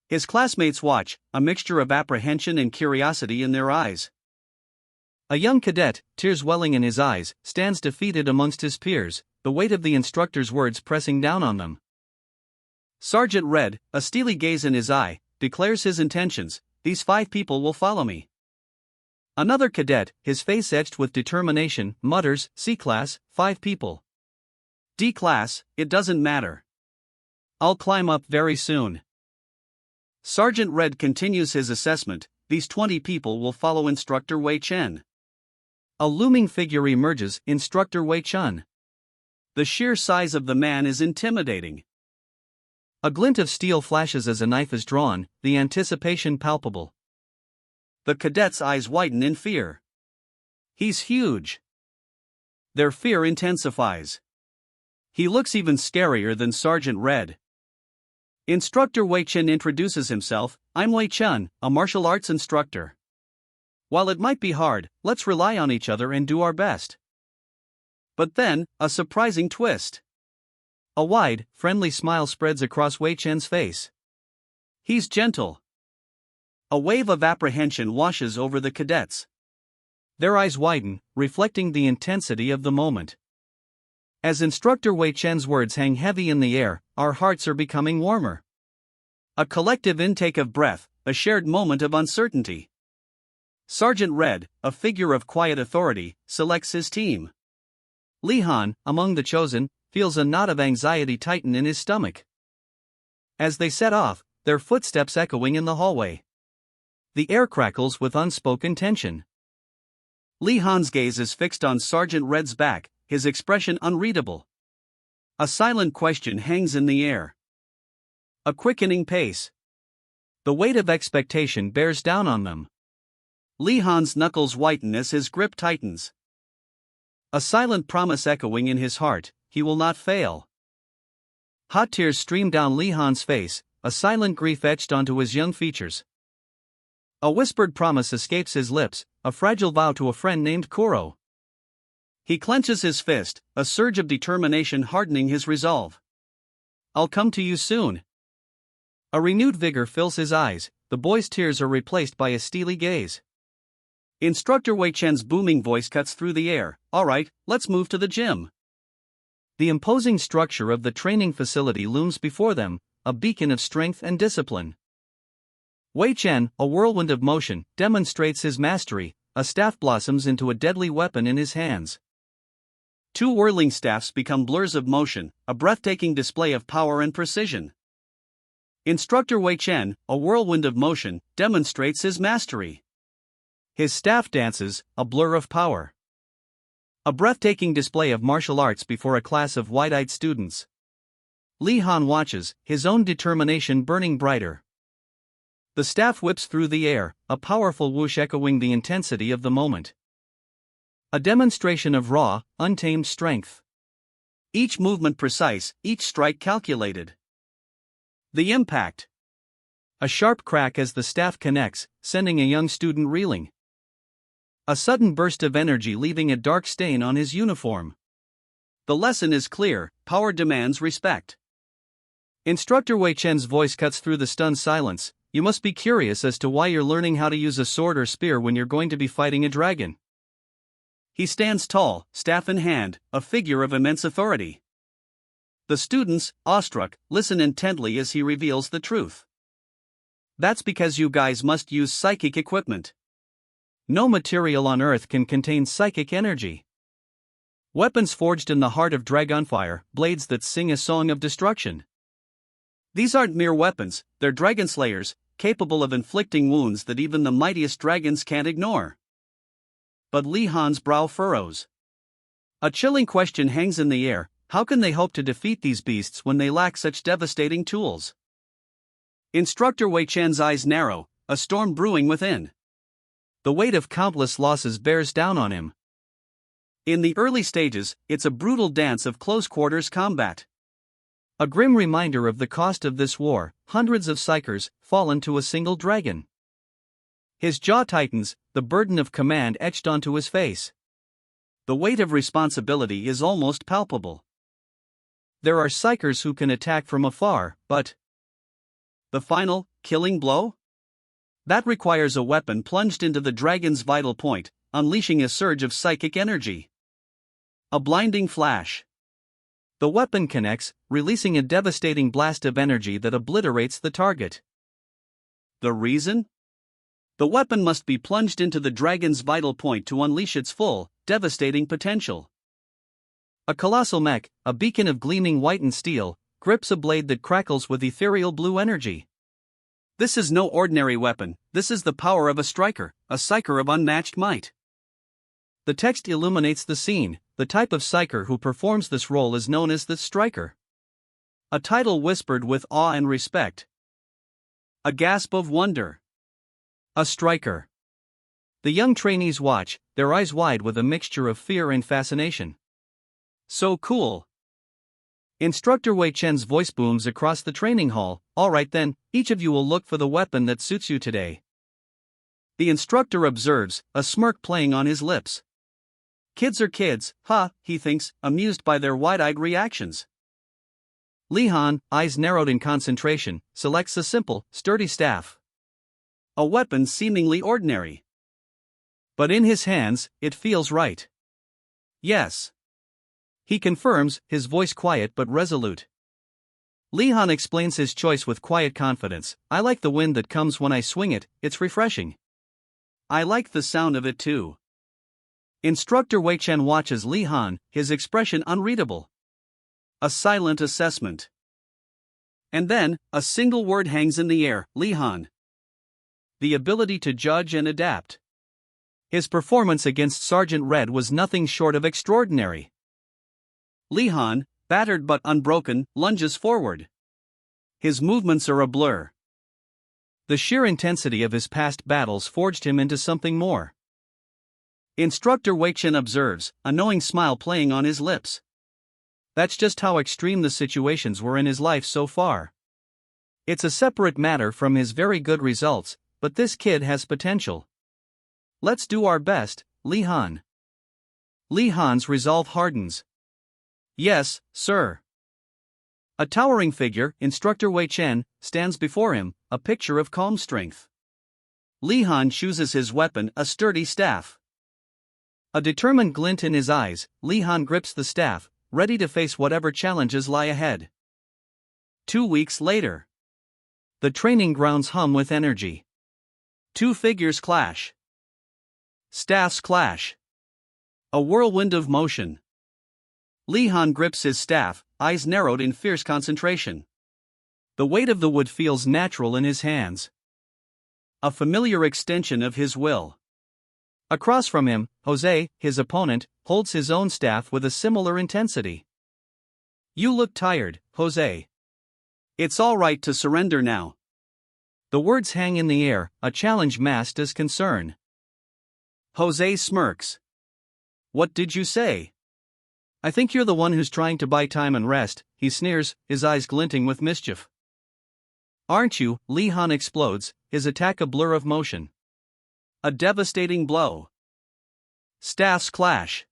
His classmates watch, a mixture of apprehension and curiosity in their eyes. A young cadet, tears welling in his eyes, stands defeated amongst his peers, the weight of the instructor's words pressing down on them. Sergeant Red, a steely gaze in his eye, declares his intentions. These 5 people will follow me. Another cadet, his face etched with determination, mutters, C-class, 5 people. D-class, it doesn't matter. I'll climb up very soon. Sergeant Red continues his assessment. These 20 people will follow Instructor Wei Chen. A looming figure emerges, Instructor Wei Chen. The sheer size of the man is intimidating. A glint of steel flashes as a knife is drawn, the anticipation palpable. The cadet's eyes widen in fear. He's huge. Their fear intensifies. He looks even scarier than Sergeant Red. Instructor Wei Chen introduces himself. I'm Wei Chen, a martial arts instructor. While it might be hard, let's rely on each other and do our best. But then, a surprising twist. A wide, friendly smile spreads across Wei Chen's face. He's gentle. A wave of apprehension washes over the cadets. Their eyes widen, reflecting the intensity of the moment. As Instructor Wei Chen's words hang heavy in the air, our hearts are becoming warmer. A collective intake of breath, a shared moment of uncertainty. Sergeant Red, a figure of quiet authority, selects his team. Li Han, among the chosen, feels a knot of anxiety tighten in his stomach. As they set off, their footsteps echoing in the hallway. The air crackles with unspoken tension. Li Han's gaze is fixed on Sergeant Red's back, his expression unreadable. A silent question hangs in the air. A quickening pace. The weight of expectation bears down on them. Li Han's knuckles whiten as his grip tightens. A silent promise echoing in his heart, he will not fail. Hot tears stream down Li Han's face, a silent grief etched onto his young features. A whispered promise escapes his lips, a fragile vow to a friend named Kuro. He clenches his fist, a surge of determination hardening his resolve. I'll come to you soon. A renewed vigor fills his eyes, the boy's tears are replaced by a steely gaze. Instructor Wei Chen's booming voice cuts through the air. All right, let's move to the gym. The imposing structure of the training facility looms before them, a beacon of strength and discipline. Wei Chen, a whirlwind of motion, demonstrates his mastery. A staff blossoms into a deadly weapon in his hands. Two whirling staffs become blurs of motion, a breathtaking display of power and precision. Instructor Wei Chen, a whirlwind of motion, demonstrates his mastery. His staff dances, a blur of power. A breathtaking display of martial arts before a class of wide-eyed students. Li Han watches, his own determination burning brighter. The staff whips through the air, a powerful whoosh echoing the intensity of the moment. A demonstration of raw, untamed strength. Each movement precise, each strike calculated. The impact. A sharp crack as the staff connects, sending a young student reeling. A sudden burst of energy leaving a dark stain on his uniform. The lesson is clear, power demands respect. Instructor Wei Chen's voice cuts through the stunned silence. You must be curious as to why you're learning how to use a sword or spear when you're going to be fighting a dragon. He stands tall, staff in hand, a figure of immense authority. The students, awestruck, listen intently as he reveals the truth. That's because you guys must use psychic equipment. No material on Earth can contain psychic energy. Weapons forged in the heart of dragonfire, blades that sing a song of destruction. These aren't mere weapons, they're dragon slayers, capable of inflicting wounds that even the mightiest dragons can't ignore. But Li Han's brow furrows. A chilling question hangs in the air: how can they hope to defeat these beasts when they lack such devastating tools? Instructor Wei Chen's eyes narrow, a storm brewing within. The weight of countless losses bears down on him. In the early stages, it's a brutal dance of close-quarters combat. A grim reminder of the cost of this war, hundreds of psychers, fallen to a single dragon. His jaw tightens, the burden of command etched onto his face. The weight of responsibility is almost palpable. There are psychers who can attack from afar, but the final, killing blow? That requires a weapon plunged into the dragon's vital point, unleashing a surge of psychic energy. A blinding flash. The weapon connects, releasing a devastating blast of energy that obliterates the target. The reason? The weapon must be plunged into the dragon's vital point to unleash its full, devastating potential. A colossal mech, a beacon of gleaming whitened steel, grips a blade that crackles with ethereal blue energy. This is no ordinary weapon, this is the power of a striker, a psyker of unmatched might. The text illuminates the scene. The type of psyker who performs this role is known as the striker. A title whispered with awe and respect. A gasp of wonder. A striker. The young trainees watch, their eyes wide with a mixture of fear and fascination. So cool. Instructor Wei Chen's voice booms across the training hall. All right then, each of you will look for the weapon that suits you today. The instructor observes, a smirk playing on his lips. Kids are kids, he thinks, amused by their wide-eyed reactions. Lee Han, eyes narrowed in concentration, selects a simple, sturdy staff. A weapon seemingly ordinary. But in his hands, it feels right. Yes. He confirms, his voice quiet but resolute. Lee Han explains his choice with quiet confidence. I like the wind that comes when I swing it, it's refreshing. I like the sound of it too. Instructor Wei Chen watches Lee Han, his expression unreadable. A silent assessment. And then, a single word hangs in the air, Lee Han. The ability to judge and adapt. His performance against Sergeant Red was nothing short of extraordinary. Lee Han, battered but unbroken, lunges forward. His movements are a blur. The sheer intensity of his past battles forged him into something more. Instructor Wei Chen observes, a knowing smile playing on his lips. That's just how extreme the situations were in his life so far. It's a separate matter from his very good results, but this kid has potential. Let's do our best, Lee Han. Lee Han's resolve hardens. Yes, sir. A towering figure, Instructor Wei Chen, stands before him, a picture of calm strength. Lee Han chooses his weapon, a sturdy staff. A determined glint in his eyes, Lee Han grips the staff, ready to face whatever challenges lie ahead. 2 weeks later. The training grounds hum with energy. Two figures clash. Staffs clash. A whirlwind of motion. Lee Han grips his staff, eyes narrowed in fierce concentration. The weight of the wood feels natural in his hands. A familiar extension of his will. Across from him, Jose, his opponent, holds his own staff with a similar intensity. You look tired, Jose. It's all right to surrender now. The words hang in the air, a challenge masked as concern. Jose smirks. What did you say? I think you're the one who's trying to buy time and rest, he sneers, his eyes glinting with mischief. Aren't you? Lee Han explodes, his attack a blur of motion. A devastating blow. Staffs clash.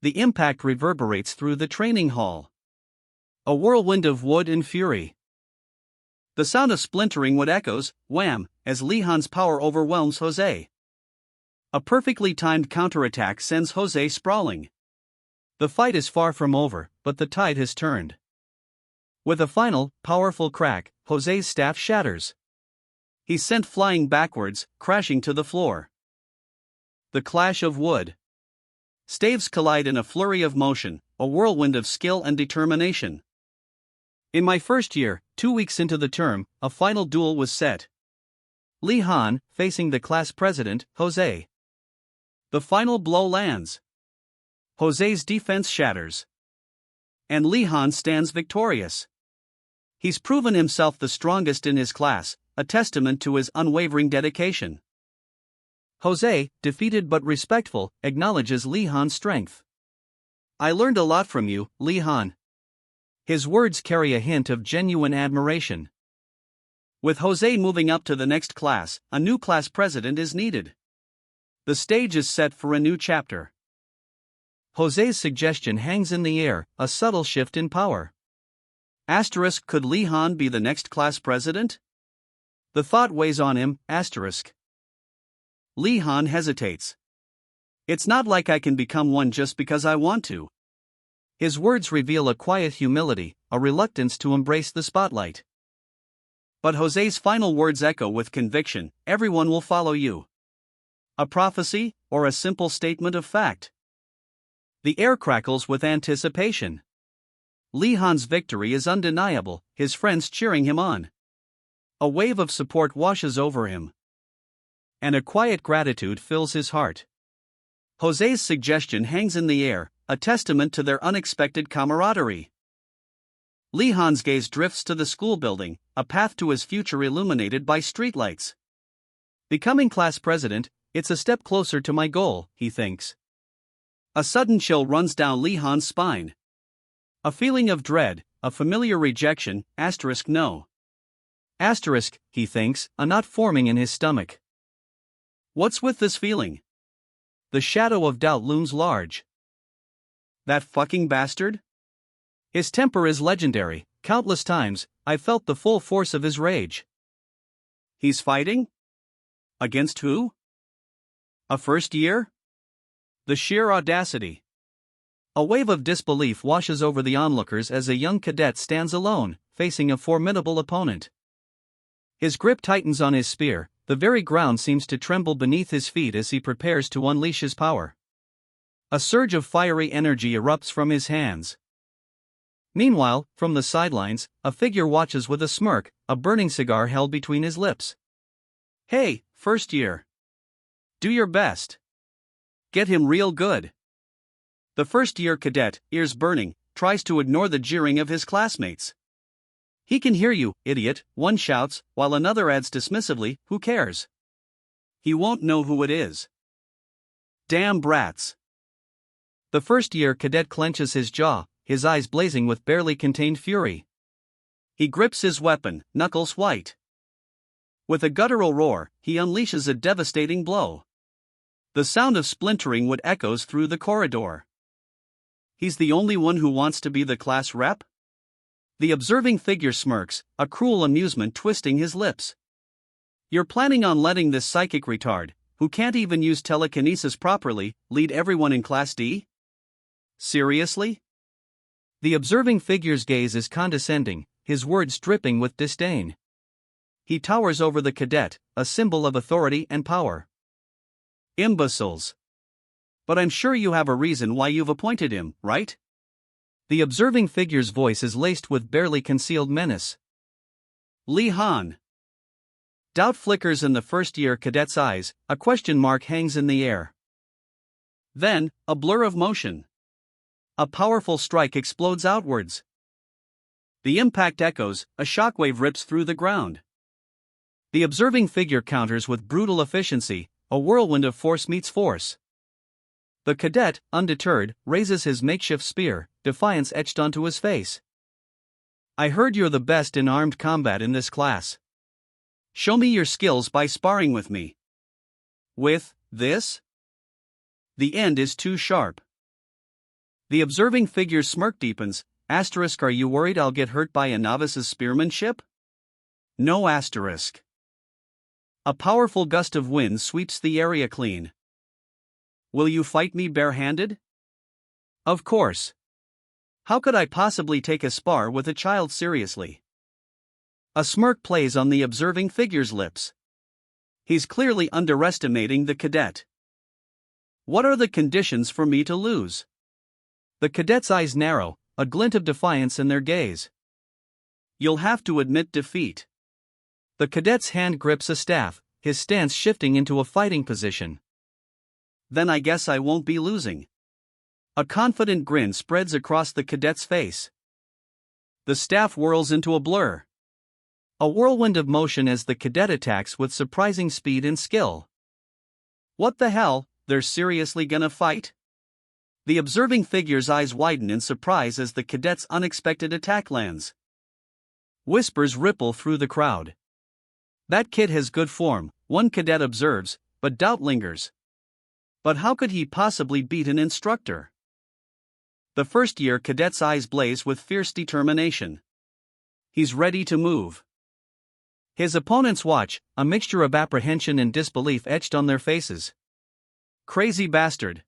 The impact reverberates through the training hall. A whirlwind of wood and fury. The sound of splintering wood echoes, wham, as Lee Han's power overwhelms Jose. A perfectly timed counterattack sends Jose sprawling. The fight is far from over, but the tide has turned. With a final, powerful crack, Jose's staff shatters. He's sent flying backwards, crashing to the floor. The clash of wood. Staves collide in a flurry of motion, a whirlwind of skill and determination. In my first year, 2 weeks into the term, a final duel was set. Lee Han, facing the class president, Jose. The final blow lands. Jose's defense shatters. And Lee Han stands victorious. He's proven himself the strongest in his class, a testament to his unwavering dedication. Jose, defeated but respectful, acknowledges Lee Han's strength. I learned a lot from you, Lee Han. His words carry a hint of genuine admiration. With Jose moving up to the next class, a new class president is needed. The stage is set for a new chapter. Jose's suggestion hangs in the air, a subtle shift in power. Asterisk, could Lee Han be the next class president? The thought weighs on him, asterisk. Lee Han hesitates. It's not like I can become one just because I want to. His words reveal a quiet humility, a reluctance to embrace the spotlight. But Jose's final words echo with conviction, everyone will follow you. A prophecy, or a simple statement of fact? The air crackles with anticipation. Lee Han's victory is undeniable, his friends cheering him on. A wave of support washes over him. And a quiet gratitude fills his heart. Jose's suggestion hangs in the air, a testament to their unexpected camaraderie. Lee Han's gaze drifts to the school building, a path to his future illuminated by streetlights. Becoming class president, it's a step closer to my goal, he thinks. A sudden chill runs down Lee Han's spine. A feeling of dread, a familiar rejection, asterisk no. Asterisk, he thinks, a knot forming in his stomach. What's with this feeling? The shadow of doubt looms large. That fucking bastard? His temper is legendary. Countless times, I've felt the full force of his rage. He's fighting? Against who? A first year? The sheer audacity. A wave of disbelief washes over the onlookers as a young cadet stands alone, facing a formidable opponent. His grip tightens on his spear, the very ground seems to tremble beneath his feet as he prepares to unleash his power. A surge of fiery energy erupts from his hands. Meanwhile, from the sidelines, a figure watches with a smirk, a burning cigar held between his lips. Hey, first year. Do your best. Get him real good. The first-year cadet, ears burning, tries to ignore the jeering of his classmates. He can hear you, idiot, one shouts, while another adds dismissively, who cares? He won't know who it is. Damn brats. The first-year cadet clenches his jaw, his eyes blazing with barely contained fury. He grips his weapon, knuckles white. With a guttural roar, he unleashes a devastating blow. The sound of splintering wood echoes through the corridor. He's the only one who wants to be the class rep? The observing figure smirks, a cruel amusement twisting his lips. You're planning on letting this psychic retard, who can't even use telekinesis properly, lead everyone in Class D? Seriously? The observing figure's gaze is condescending, his words dripping with disdain. He towers over the cadet, a symbol of authority and power. Imbeciles. But I'm sure you have a reason why you've appointed him, right? The observing figure's voice is laced with barely concealed menace. Li Han. Doubt flickers in the first-year cadet's eyes, a question mark hangs in the air. Then, a blur of motion. A powerful strike explodes outwards. The impact echoes, a shockwave rips through the ground. The observing figure counters with brutal efficiency, a whirlwind of force meets force. The cadet, undeterred, raises his makeshift spear, defiance etched onto his face. I heard you're the best in armed combat in this class. Show me your skills by sparring with me. With this? The end is too sharp. The observing figure's smirk deepens. Asterisk, are you worried I'll get hurt by a novice's spearmanship? No asterisk. A powerful gust of wind sweeps the area clean. Will you fight me barehanded? Of course. How could I possibly take a spar with a child seriously? A smirk plays on the observing figure's lips. He's clearly underestimating the cadet. What are the conditions for me to lose? The cadet's eyes narrow, a glint of defiance in their gaze. You'll have to admit defeat. The cadet's hand grips a staff, his stance shifting into a fighting position. Then I guess I won't be losing. A confident grin spreads across the cadet's face. The staff whirls into a blur. A whirlwind of motion as the cadet attacks with surprising speed and skill. What the hell, they're seriously gonna fight? The observing figure's eyes widen in surprise as the cadet's unexpected attack lands. Whispers ripple through the crowd. That kid has good form, one cadet observes, but doubt lingers. But how could he possibly beat an instructor? The first-year cadet's eyes blaze with fierce determination. He's ready to move. His opponents watch, a mixture of apprehension and disbelief etched on their faces. Crazy bastard.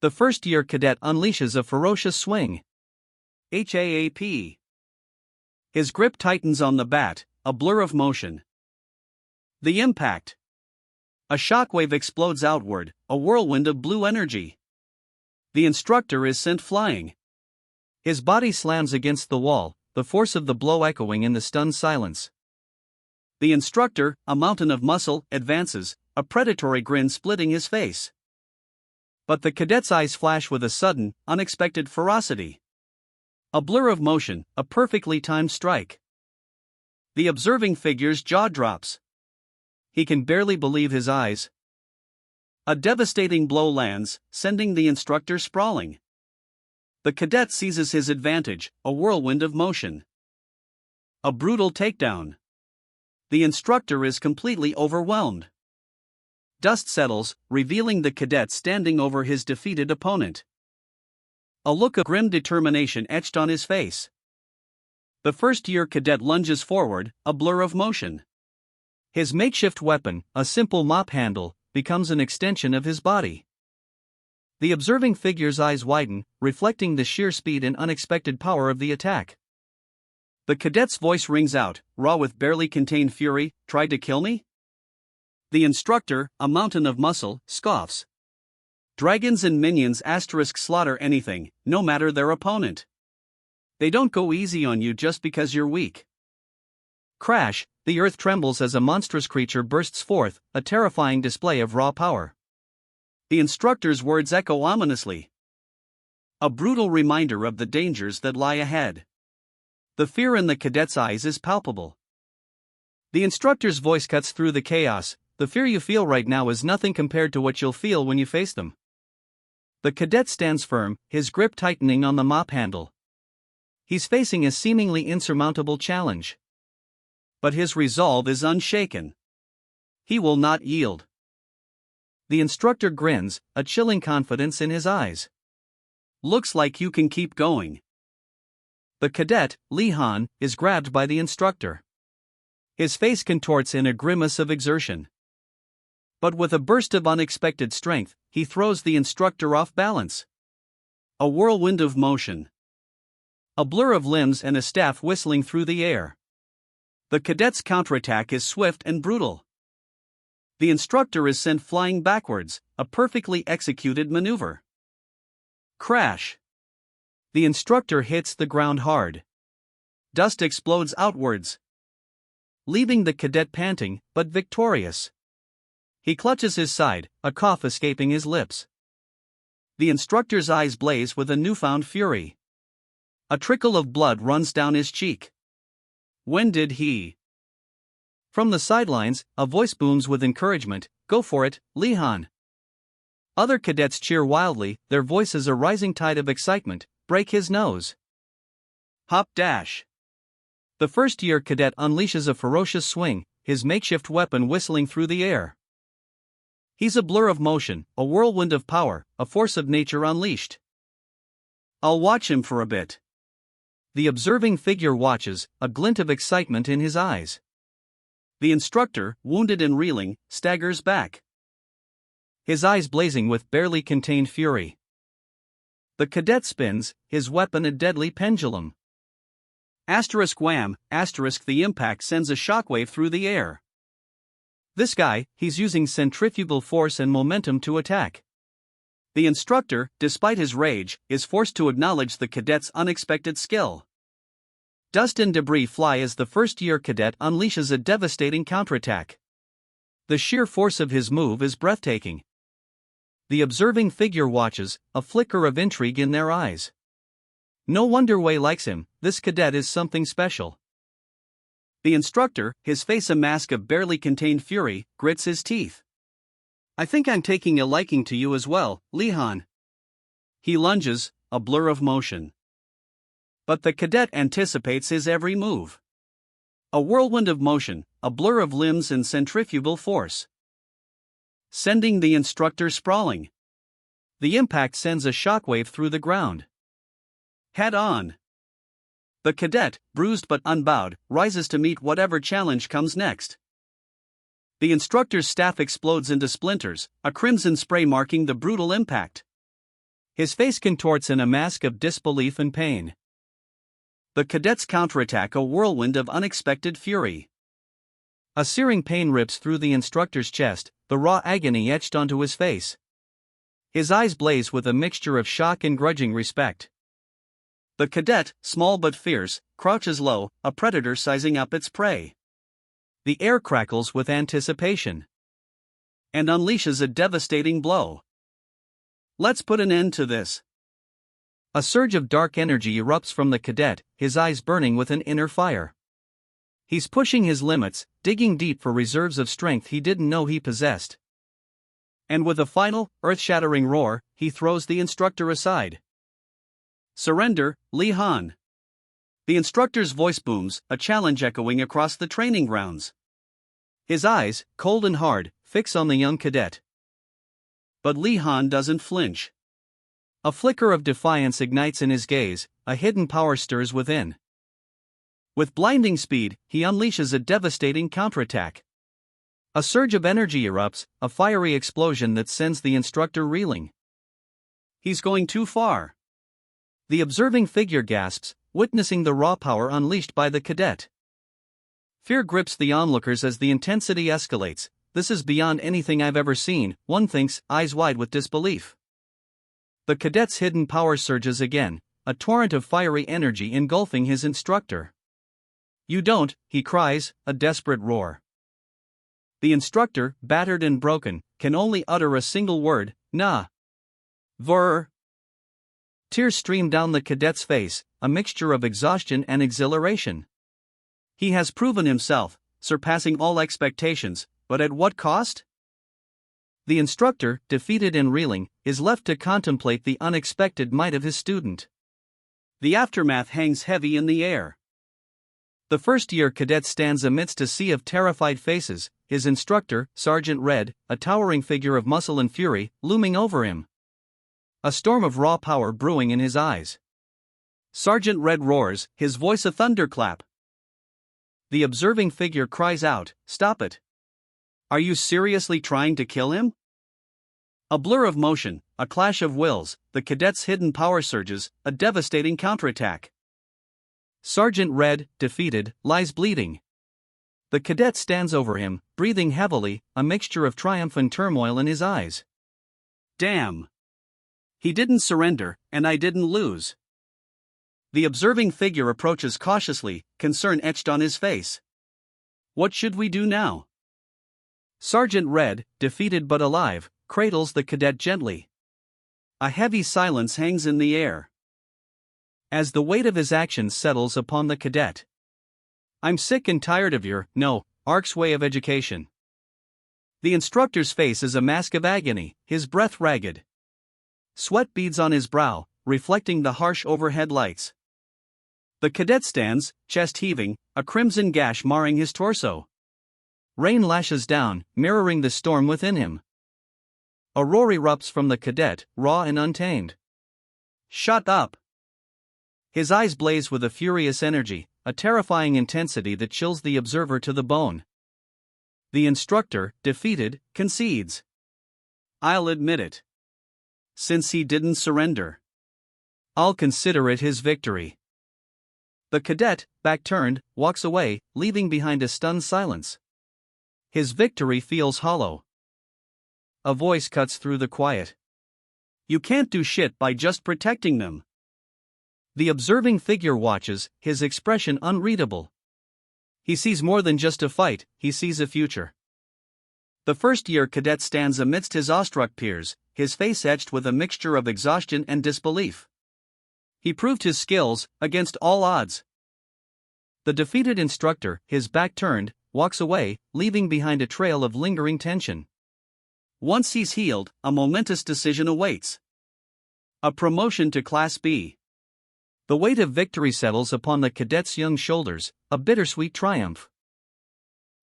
The first-year cadet unleashes a ferocious swing. HAAP. His grip tightens on the bat, a blur of motion. The impact. A shockwave explodes outward, a whirlwind of blue energy. The instructor is sent flying. His body slams against the wall, the force of the blow echoing in the stunned silence. The instructor, a mountain of muscle, advances, a predatory grin splitting his face. But the cadet's eyes flash with a sudden, unexpected ferocity. A blur of motion, a perfectly timed strike. The observing figure's jaw drops. He can barely believe his eyes. A devastating blow lands, sending the instructor sprawling. The cadet seizes his advantage, a whirlwind of motion. A brutal takedown. The instructor is completely overwhelmed. Dust settles, revealing the cadet standing over his defeated opponent. A look of grim determination etched on his face. The first-year cadet lunges forward, a blur of motion. His makeshift weapon, a simple mop handle, becomes an extension of his body. The observing figure's eyes widen, reflecting the sheer speed and unexpected power of the attack. The cadet's voice rings out, raw with barely contained fury. "Tried to kill me?" The instructor, a mountain of muscle, scoffs. Dragons and minions slaughter anything, no matter their opponent. They don't go easy on you just because you're weak. Crash, the earth trembles as a monstrous creature bursts forth, a terrifying display of raw power. The instructor's words echo ominously. A brutal reminder of the dangers that lie ahead. The fear in the cadet's eyes is palpable. The instructor's voice cuts through the chaos. "The fear you feel right now is nothing compared to what you'll feel when you face them." The cadet stands firm, his grip tightening on the mop handle. He's facing a seemingly insurmountable challenge. But his resolve is unshaken. He will not yield. The instructor grins, a chilling confidence in his eyes. "Looks like you can keep going." The cadet, Lee-han, is grabbed by the instructor. His face contorts in a grimace of exertion. But with a burst of unexpected strength, he throws the instructor off balance. A whirlwind of motion. A blur of limbs and a staff whistling through the air. The cadet's counterattack is swift and brutal. The instructor is sent flying backwards, a perfectly executed maneuver. Crash! The instructor hits the ground hard. Dust explodes outwards, leaving the cadet panting, but victorious. He clutches his side, a cough escaping his lips. The instructor's eyes blaze with a newfound fury. A trickle of blood runs down his cheek. When did he? From the sidelines, a voice booms with encouragement, "Go for it, Lee-han." Other cadets cheer wildly, their voices a rising tide of excitement. "Break his nose." Hop dash. The first-year cadet unleashes a ferocious swing, his makeshift weapon whistling through the air. He's a blur of motion, a whirlwind of power, a force of nature unleashed. "I'll watch him for a bit." The observing figure watches, a glint of excitement in his eyes. The instructor, wounded and reeling, staggers back, his eyes blazing with barely contained fury. The cadet spins, his weapon a deadly pendulum. Wham! The impact sends a shockwave through the air. This guy, he's using centrifugal force and momentum to attack. The instructor, despite his rage, is forced to acknowledge the cadet's unexpected skill. Dust and debris fly as the first-year cadet unleashes a devastating counterattack. The sheer force of his move is breathtaking. The observing figure watches, a flicker of intrigue in their eyes. No wonder Wei likes him, this cadet is something special. The instructor, his face a mask of barely contained fury, grits his teeth. "I think I'm taking a liking to you as well, Lee-han." He lunges, a blur of motion. But the cadet anticipates his every move. A whirlwind of motion, a blur of limbs and centrifugal force, sending the instructor sprawling. The impact sends a shockwave through the ground. Head on. The cadet, bruised but unbowed, rises to meet whatever challenge comes next. The instructor's staff explodes into splinters, a crimson spray marking the brutal impact. His face contorts in a mask of disbelief and pain. The cadet's counterattack a whirlwind of unexpected fury. A searing pain rips through the instructor's chest, the raw agony etched onto his face. His eyes blaze with a mixture of shock and grudging respect. The cadet, small but fierce, crouches low, a predator sizing up its prey. The air crackles with anticipation and unleashes a devastating blow. "Let's put an end to this." A surge of dark energy erupts from the cadet, his eyes burning with an inner fire. He's pushing his limits, digging deep for reserves of strength he didn't know he possessed. And with a final, earth-shattering roar, he throws the instructor aside. "Surrender, Lee-han." The instructor's voice booms, a challenge echoing across the training grounds. His eyes, cold and hard, fix on the young cadet. But Li Han doesn't flinch. A flicker of defiance ignites in his gaze, a hidden power stirs within. With blinding speed, he unleashes a devastating counterattack. A surge of energy erupts, a fiery explosion that sends the instructor reeling. He's going too far. The observing figure gasps, witnessing the raw power unleashed by the cadet. Fear grips the onlookers as the intensity escalates. This is beyond anything I've ever seen, one thinks, eyes wide with disbelief. The cadet's hidden power surges again, a torrent of fiery energy engulfing his instructor. "You don't," he cries, a desperate roar. The instructor, battered and broken, can only utter a single word, "Nah." Vrr. Tears stream down the cadet's face, a mixture of exhaustion and exhilaration. He has proven himself, surpassing all expectations, but at what cost? The instructor, defeated and reeling, is left to contemplate the unexpected might of his student. The aftermath hangs heavy in the air. The first-year cadet stands amidst a sea of terrified faces, his instructor, Sergeant Red, a towering figure of muscle and fury, looming over him. A storm of raw power brewing in his eyes. Sergeant Red roars, his voice a thunderclap. The observing figure cries out, "Stop it! Are you seriously trying to kill him?" A blur of motion, a clash of wills, the cadet's hidden power surges, a devastating counterattack. Sergeant Red, defeated, lies bleeding. The cadet stands over him, breathing heavily, a mixture of triumph and turmoil in his eyes. Damn! He didn't surrender, and I didn't lose. The observing figure approaches cautiously, concern etched on his face. What should we do now? Sergeant Red, defeated but alive, cradles the cadet gently. A heavy silence hangs in the air. As the weight of his actions settles upon the cadet. "I'm sick and tired of your, no, ARC's way of education." The instructor's face is a mask of agony, his breath ragged. Sweat beads on his brow, reflecting the harsh overhead lights. The cadet stands, chest heaving, a crimson gash marring his torso. Rain lashes down, mirroring the storm within him. A roar erupts from the cadet, raw and untamed. "Shut up!" His eyes blaze with a furious energy, a terrifying intensity that chills the observer to the bone. The instructor, defeated, concedes. "I'll admit it. Since he didn't surrender, I'll consider it his victory." The cadet, back turned, walks away, leaving behind a stunned silence. His victory feels hollow. A voice cuts through the quiet. "You can't do shit by just protecting them." The observing figure watches, his expression unreadable. He sees more than just a fight, he sees a future. The first-year cadet stands amidst his awestruck peers, his face etched with a mixture of exhaustion and disbelief. He proved his skills, against all odds. The defeated instructor, his back turned, walks away, leaving behind a trail of lingering tension. Once he's healed, a momentous decision awaits. A promotion to Class B. The weight of victory settles upon the cadet's young shoulders, a bittersweet triumph.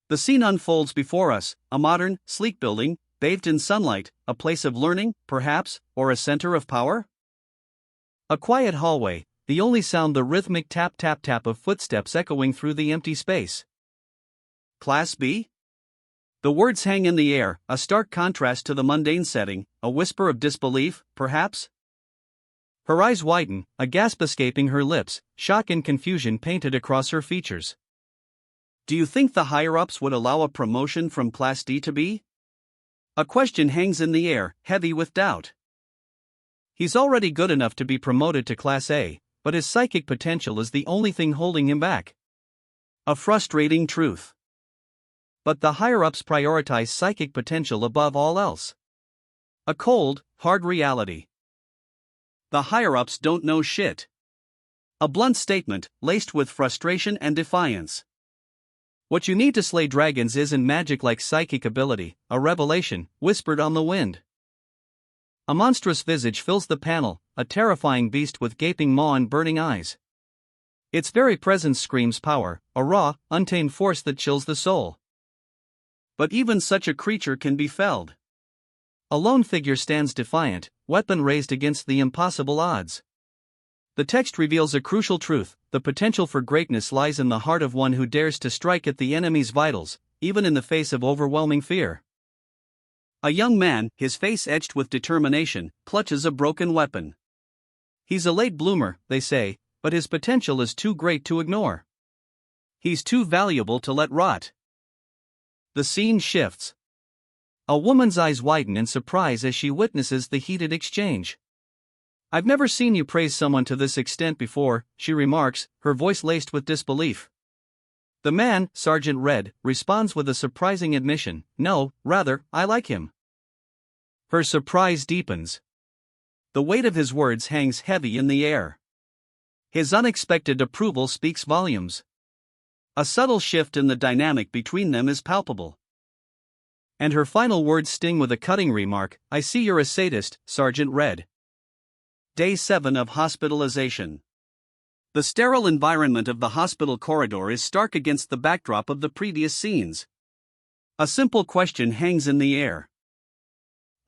The scene unfolds before us, a modern, sleek building, bathed in sunlight, a place of learning, perhaps, or a center of power? A quiet hallway, the only sound the rhythmic tap-tap-tap of footsteps echoing through the empty space. Class B? The words hang in the air, a stark contrast to the mundane setting, a whisper of disbelief, perhaps? Her eyes widen, a gasp escaping her lips, shock and confusion painted across her features. Do you think the higher-ups would allow a promotion from Class D to B? A question hangs in the air, heavy with doubt. He's already good enough to be promoted to Class A, but his psychic potential is the only thing holding him back. A frustrating truth. But the higher-ups prioritize psychic potential above all else. A cold, hard reality. The higher-ups don't know shit. A blunt statement, laced with frustration and defiance. What you need to slay dragons isn't magic like psychic ability, a revelation, whispered on the wind. A monstrous visage fills the panel, a terrifying beast with gaping maw and burning eyes. Its very presence screams power, a raw, untamed force that chills the soul. But even such a creature can be felled. A lone figure stands defiant, weapon raised against the impossible odds. The text reveals a crucial truth: the potential for greatness lies in the heart of one who dares to strike at the enemy's vitals, even in the face of overwhelming fear. A young man, his face etched with determination, clutches a broken weapon. He's a late bloomer, they say, but his potential is too great to ignore. He's too valuable to let rot. The scene shifts. A woman's eyes widen in surprise as she witnesses the heated exchange. "I've never seen you praise someone to this extent before," she remarks, her voice laced with disbelief. The man, Sergeant Red, responds with a surprising admission: "No, rather, I like him." Her surprise deepens. The weight of his words hangs heavy in the air. His unexpected approval speaks volumes. A subtle shift in the dynamic between them is palpable. And her final words sting with a cutting remark: "I see you're a sadist, Sergeant Red." Day 7 of hospitalization. The sterile environment of the hospital corridor is stark against the backdrop of the previous scenes. A simple question hangs in the air.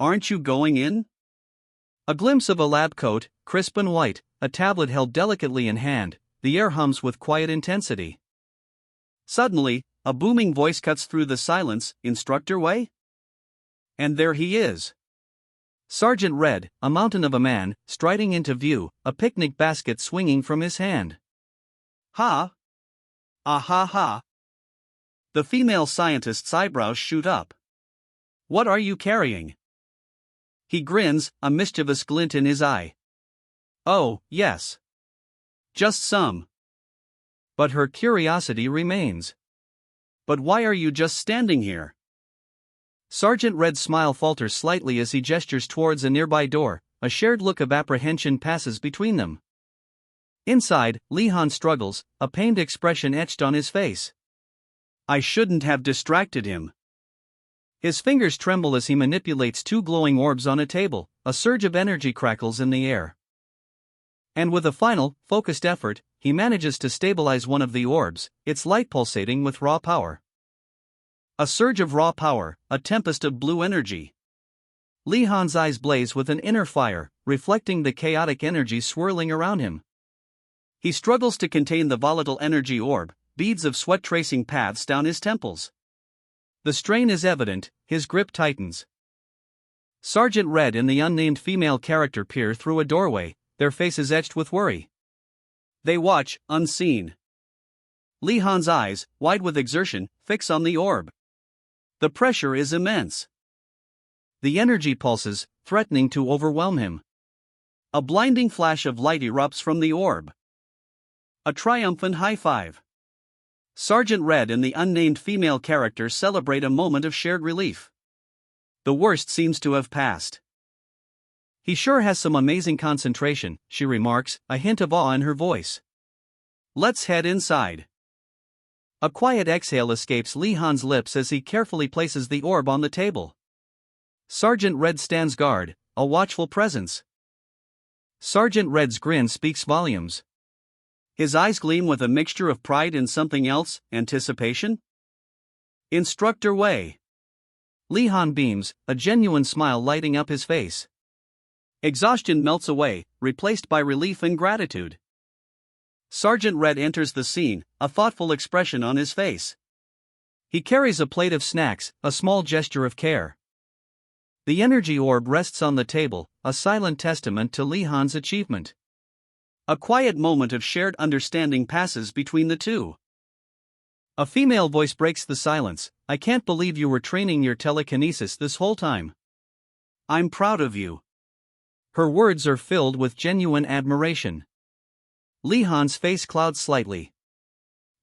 "Aren't you going in?" A glimpse of a lab coat, crisp and white, a tablet held delicately in hand, the air hums with quiet intensity. Suddenly, a booming voice cuts through the silence: "Instructor Way?" And there he is. Sergeant Red, a mountain of a man, striding into view, a picnic basket swinging from his hand. "Ha! Ah ha ha!" The female scientist's eyebrows shoot up. "What are you carrying?" He grins, a mischievous glint in his eye. "Oh, yes. Just some." But her curiosity remains. "But why are you just standing here?" Sergeant Red's smile falters slightly as he gestures towards a nearby door. A shared look of apprehension passes between them. Inside, Li-Han struggles, a pained expression etched on his face. "I shouldn't have distracted him." His fingers tremble as he manipulates two glowing orbs on a table. A surge of energy crackles in the air. And with a final, focused effort, he manages to stabilize one of the orbs, its light pulsating with raw power. A surge of raw power, a tempest of blue energy. Li-Han's eyes blaze with an inner fire, reflecting the chaotic energy swirling around him. He struggles to contain the volatile energy orb, beads of sweat tracing paths down his temples. The strain is evident, his grip tightens. Sergeant Red and the unnamed female character peer through a doorway, their faces etched with worry. They watch, unseen. Li-Han's eyes, wide with exertion, fix on the orb. The pressure is immense. The energy pulses, threatening to overwhelm him. A blinding flash of light erupts from the orb. A triumphant high five. Sergeant Red and the unnamed female character celebrate a moment of shared relief. The worst seems to have passed. "He sure has some amazing concentration," she remarks, a hint of awe in her voice. "Let's head inside." A quiet exhale escapes Li-Han's lips as he carefully places the orb on the table. Sergeant Red stands guard, a watchful presence. Sergeant Red's grin speaks volumes. His eyes gleam with a mixture of pride and something else, anticipation. "Instructor Way." Li-Han beams, a genuine smile lighting up his face. Exhaustion melts away, replaced by relief and gratitude. Sergeant Red enters the scene, a thoughtful expression on his face. He carries a plate of snacks, a small gesture of care. The energy orb rests on the table, a silent testament to Li-Han's achievement. A quiet moment of shared understanding passes between the two. A female voice breaks the silence. "I can't believe you were training your telekinesis this whole time. I'm proud of you." Her words are filled with genuine admiration. Li-Han's face clouds slightly.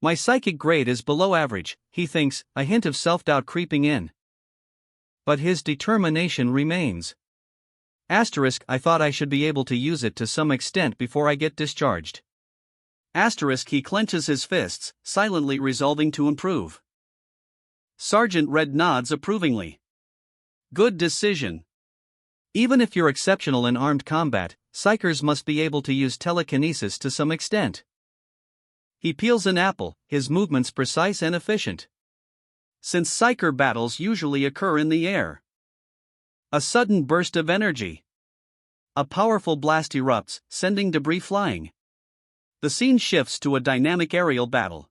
"My psychic grade is below average," he thinks, a hint of self-doubt creeping in. But his determination remains. "I thought I should be able to use it to some extent before I get discharged." He clenches his fists, silently resolving to improve. Sergeant Red nods approvingly. "Good decision. Even if you're exceptional in armed combat, psychers must be able to use telekinesis to some extent." He peels an apple, his movements precise and efficient. since psyker battles usually occur in the air. A sudden burst of energy. A powerful blast erupts, sending debris flying. The scene shifts to a dynamic aerial battle.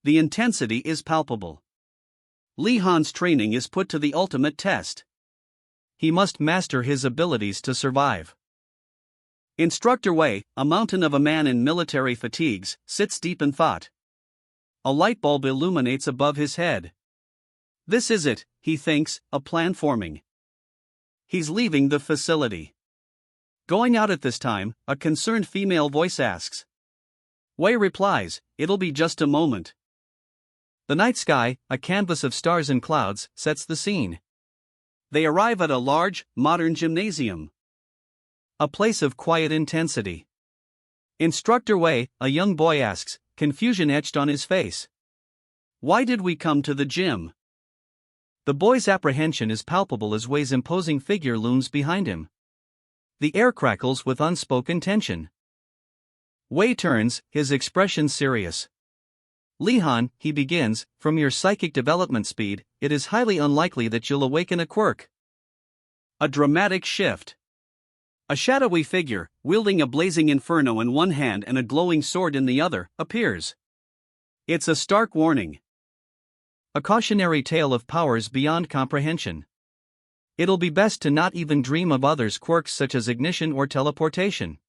The intensity is palpable. Lee Han's training is put to the ultimate test. He must master his abilities to survive. Instructor Wei, a mountain of a man in military fatigues, sits deep in thought. A light bulb illuminates above his head. This is it, he thinks, a plan forming. He's leaving the facility. Going out at this time, a concerned female voice asks. Wei replies, it'll be just a moment. The night sky, a canvas of stars and clouds, sets the scene. They arrive at a large, modern gymnasium. A place of quiet intensity. Instructor Wei, a young boy asks, confusion etched on his face. Why did we come to the gym? The boy's apprehension is palpable as Wei's imposing figure looms behind him. The air crackles with unspoken tension. Wei turns, his expression serious. Lee Han, he begins, from your psychic development speed, it is highly unlikely that you'll awaken a quirk. A dramatic shift. A shadowy figure, wielding a blazing inferno in one hand and a glowing sword in the other, appears. It's a stark warning. A cautionary tale of powers beyond comprehension. It'll be best to not even dream of others' quirks such as ignition or teleportation.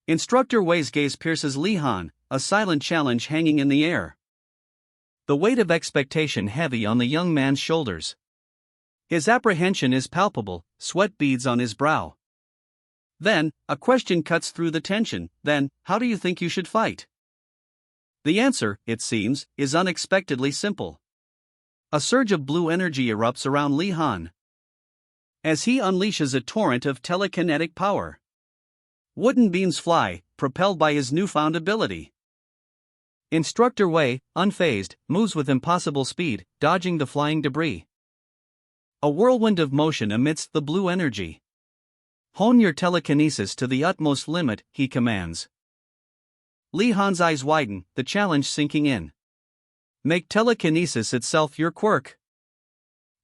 Instructor Wei's gaze pierces Lee Han, a silent challenge hanging in the air. The weight of expectation heavy on the young man's shoulders. His apprehension is palpable, sweat beads on his brow. Then, a question cuts through the tension. Then, how do you think you should fight? The answer, it seems, is unexpectedly simple. A surge of blue energy erupts around Lee Han, as he unleashes a torrent of telekinetic power. Wooden beams fly, propelled by his newfound ability. Instructor Wei, unfazed, moves with impossible speed, dodging the flying debris. A whirlwind of motion amidst the blue energy. Hone your telekinesis to the utmost limit, he commands. Lee Han's eyes widen, the challenge sinking in. Make telekinesis itself your quirk.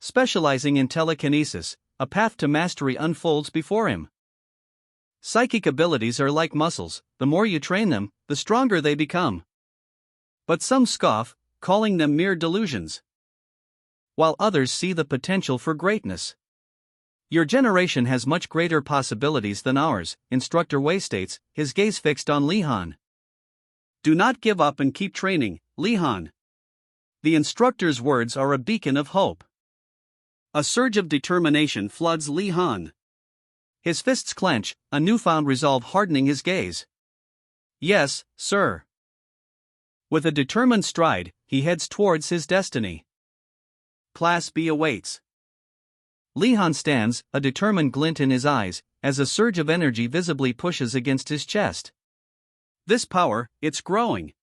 Specializing in telekinesis, a path to mastery unfolds before him. Psychic abilities are like muscles, the more you train them, the stronger they become. But some scoff, calling them mere delusions, while others see the potential for greatness. Your generation has much greater possibilities than ours, Instructor Wei states, his gaze fixed on Lee Han. Do not give up and keep training, Lee Han. The instructor's words are a beacon of hope. A surge of determination floods Lee Han. His fists clench, a newfound resolve hardening his gaze. Yes, sir. With a determined stride, he heads towards his destiny. Class B awaits. Lee Han stands, a determined glint in his eyes, as a surge of energy visibly pushes against his chest. This power, it's growing.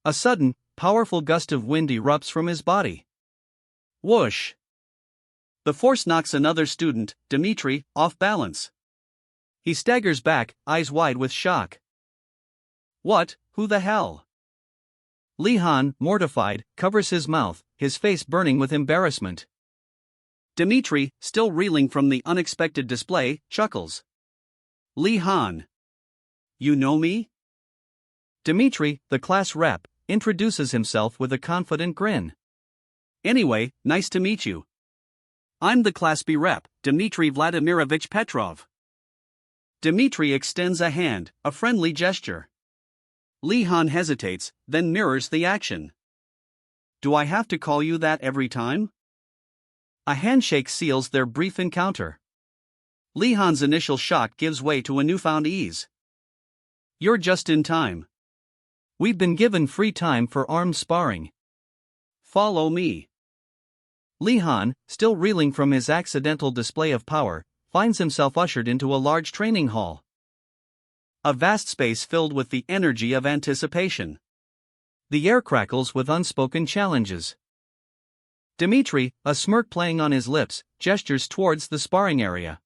A sudden, powerful gust of wind erupts from his body. Whoosh! The force knocks another student, Dmitri, off balance. He staggers back, eyes wide with shock. What, who the hell? Lee Han, mortified, covers his mouth, his face burning with embarrassment. Dmitri, still reeling from the unexpected display, chuckles. Lee Han. You know me? Dmitri, the class rep, introduces himself with a confident grin. Anyway, nice to meet you. I'm the Class B rep, Dmitri Vladimirovich Petrov. Dmitri extends a hand, a friendly gesture. Lee Han hesitates, then mirrors the action. Do I have to call you that every time? A handshake seals their brief encounter. Lee Han's initial shock gives way to a newfound ease. You're just in time. We've been given free time for armed sparring. Follow me. Lee Han, still reeling from his accidental display of power, finds himself ushered into a large training hall. A vast space filled with the energy of anticipation. The air crackles with unspoken challenges. Dmitri, a smirk playing on his lips, gestures towards the sparring area.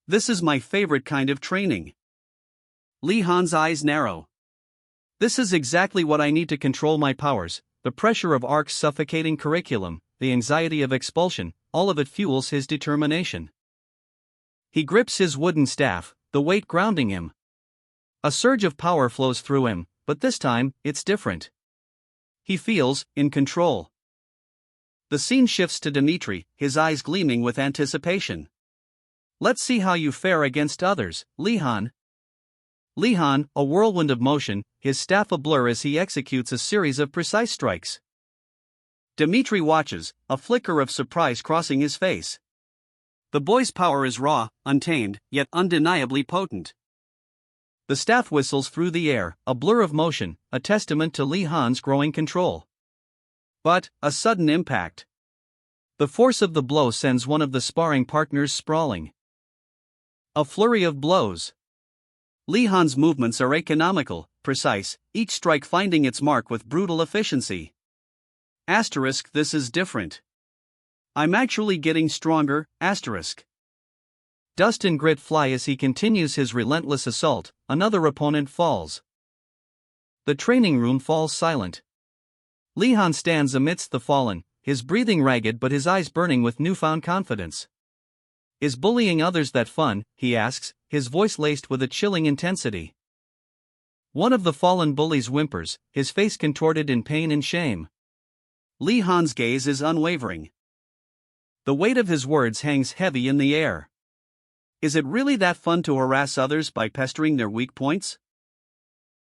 This is my favorite kind of training. Lee Han's eyes narrow. This is exactly what I need to control my powers, the pressure of Ark's suffocating curriculum, the anxiety of expulsion, all of it fuels his determination. He grips his wooden staff, the weight grounding him. A surge of power flows through him, but this time, it's different. He feels in control. The scene shifts to Dmitri, his eyes gleaming with anticipation. Let's see how you fare against others, Lihan. Lihan, a whirlwind of motion, his staff a blur as he executes a series of precise strikes. Dmitri watches, a flicker of surprise crossing his face. The boy's power is raw, untamed, yet undeniably potent. The staff whistles through the air, a blur of motion, a testament to Lihan's growing control. But, a sudden impact. The force of the blow sends one of the sparring partners sprawling. A flurry of blows. Lihan's movements are economical, precise, each strike finding its mark with brutal efficiency. Asterisk, this is different. I'm actually getting stronger, asterisk. Dust and grit fly as he continues his relentless assault, another opponent falls. The training room falls silent. Lihan stands amidst the fallen, his breathing ragged but his eyes burning with newfound confidence. Is bullying others that fun, he asks, his voice laced with a chilling intensity. One of the fallen bullies whimpers, his face contorted in pain and shame. Lihan's gaze is unwavering. The weight of his words hangs heavy in the air. Is it really that fun to harass others by pestering their weak points?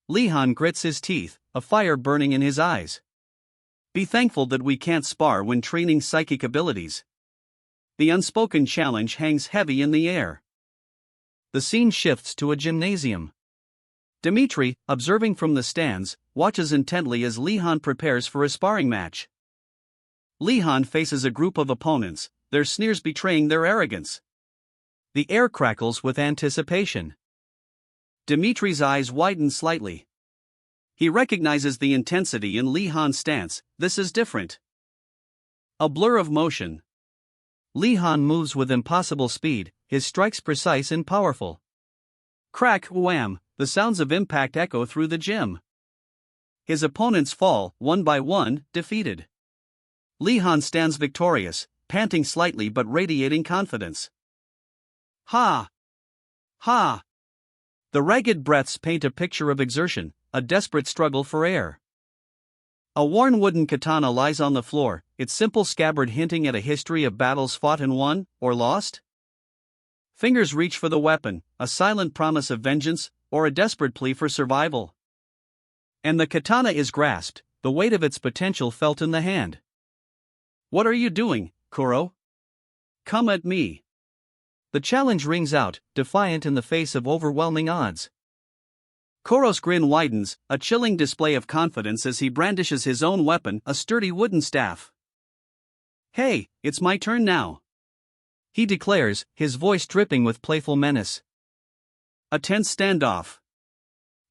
Lihan grits his teeth, a fire burning in his eyes. Be thankful that we can't spar when training psychic abilities. The unspoken challenge hangs heavy in the air. The scene shifts to a gymnasium. Dmitri, observing from the stands, watches intently as Lihan prepares for a sparring match. Lihan faces a group of opponents, their sneers betraying their arrogance. The air crackles with anticipation. Dmitri's eyes widen slightly. He recognizes the intensity in Lihan's stance. This is different. A blur of motion. Lihan moves with impossible speed, his strikes precise and powerful. Crack, wham, the sounds of impact echo through the gym. His opponents fall, one by one, defeated. Lihan stands victorious, panting slightly but radiating confidence. Ha! Ha! The ragged breaths paint a picture of exertion, a desperate struggle for air. A worn wooden katana lies on the floor, its simple scabbard hinting at a history of battles fought and won, or lost. Fingers reach for the weapon, a silent promise of vengeance, or a desperate plea for survival. And the katana is grasped, the weight of its potential felt in the hand. What are you doing, Kuro? Come at me. The challenge rings out, defiant in the face of overwhelming odds. Kuro's grin widens, a chilling display of confidence as he brandishes his own weapon, a sturdy wooden staff. Hey, it's my turn now. He declares, his voice dripping with playful menace. A tense standoff.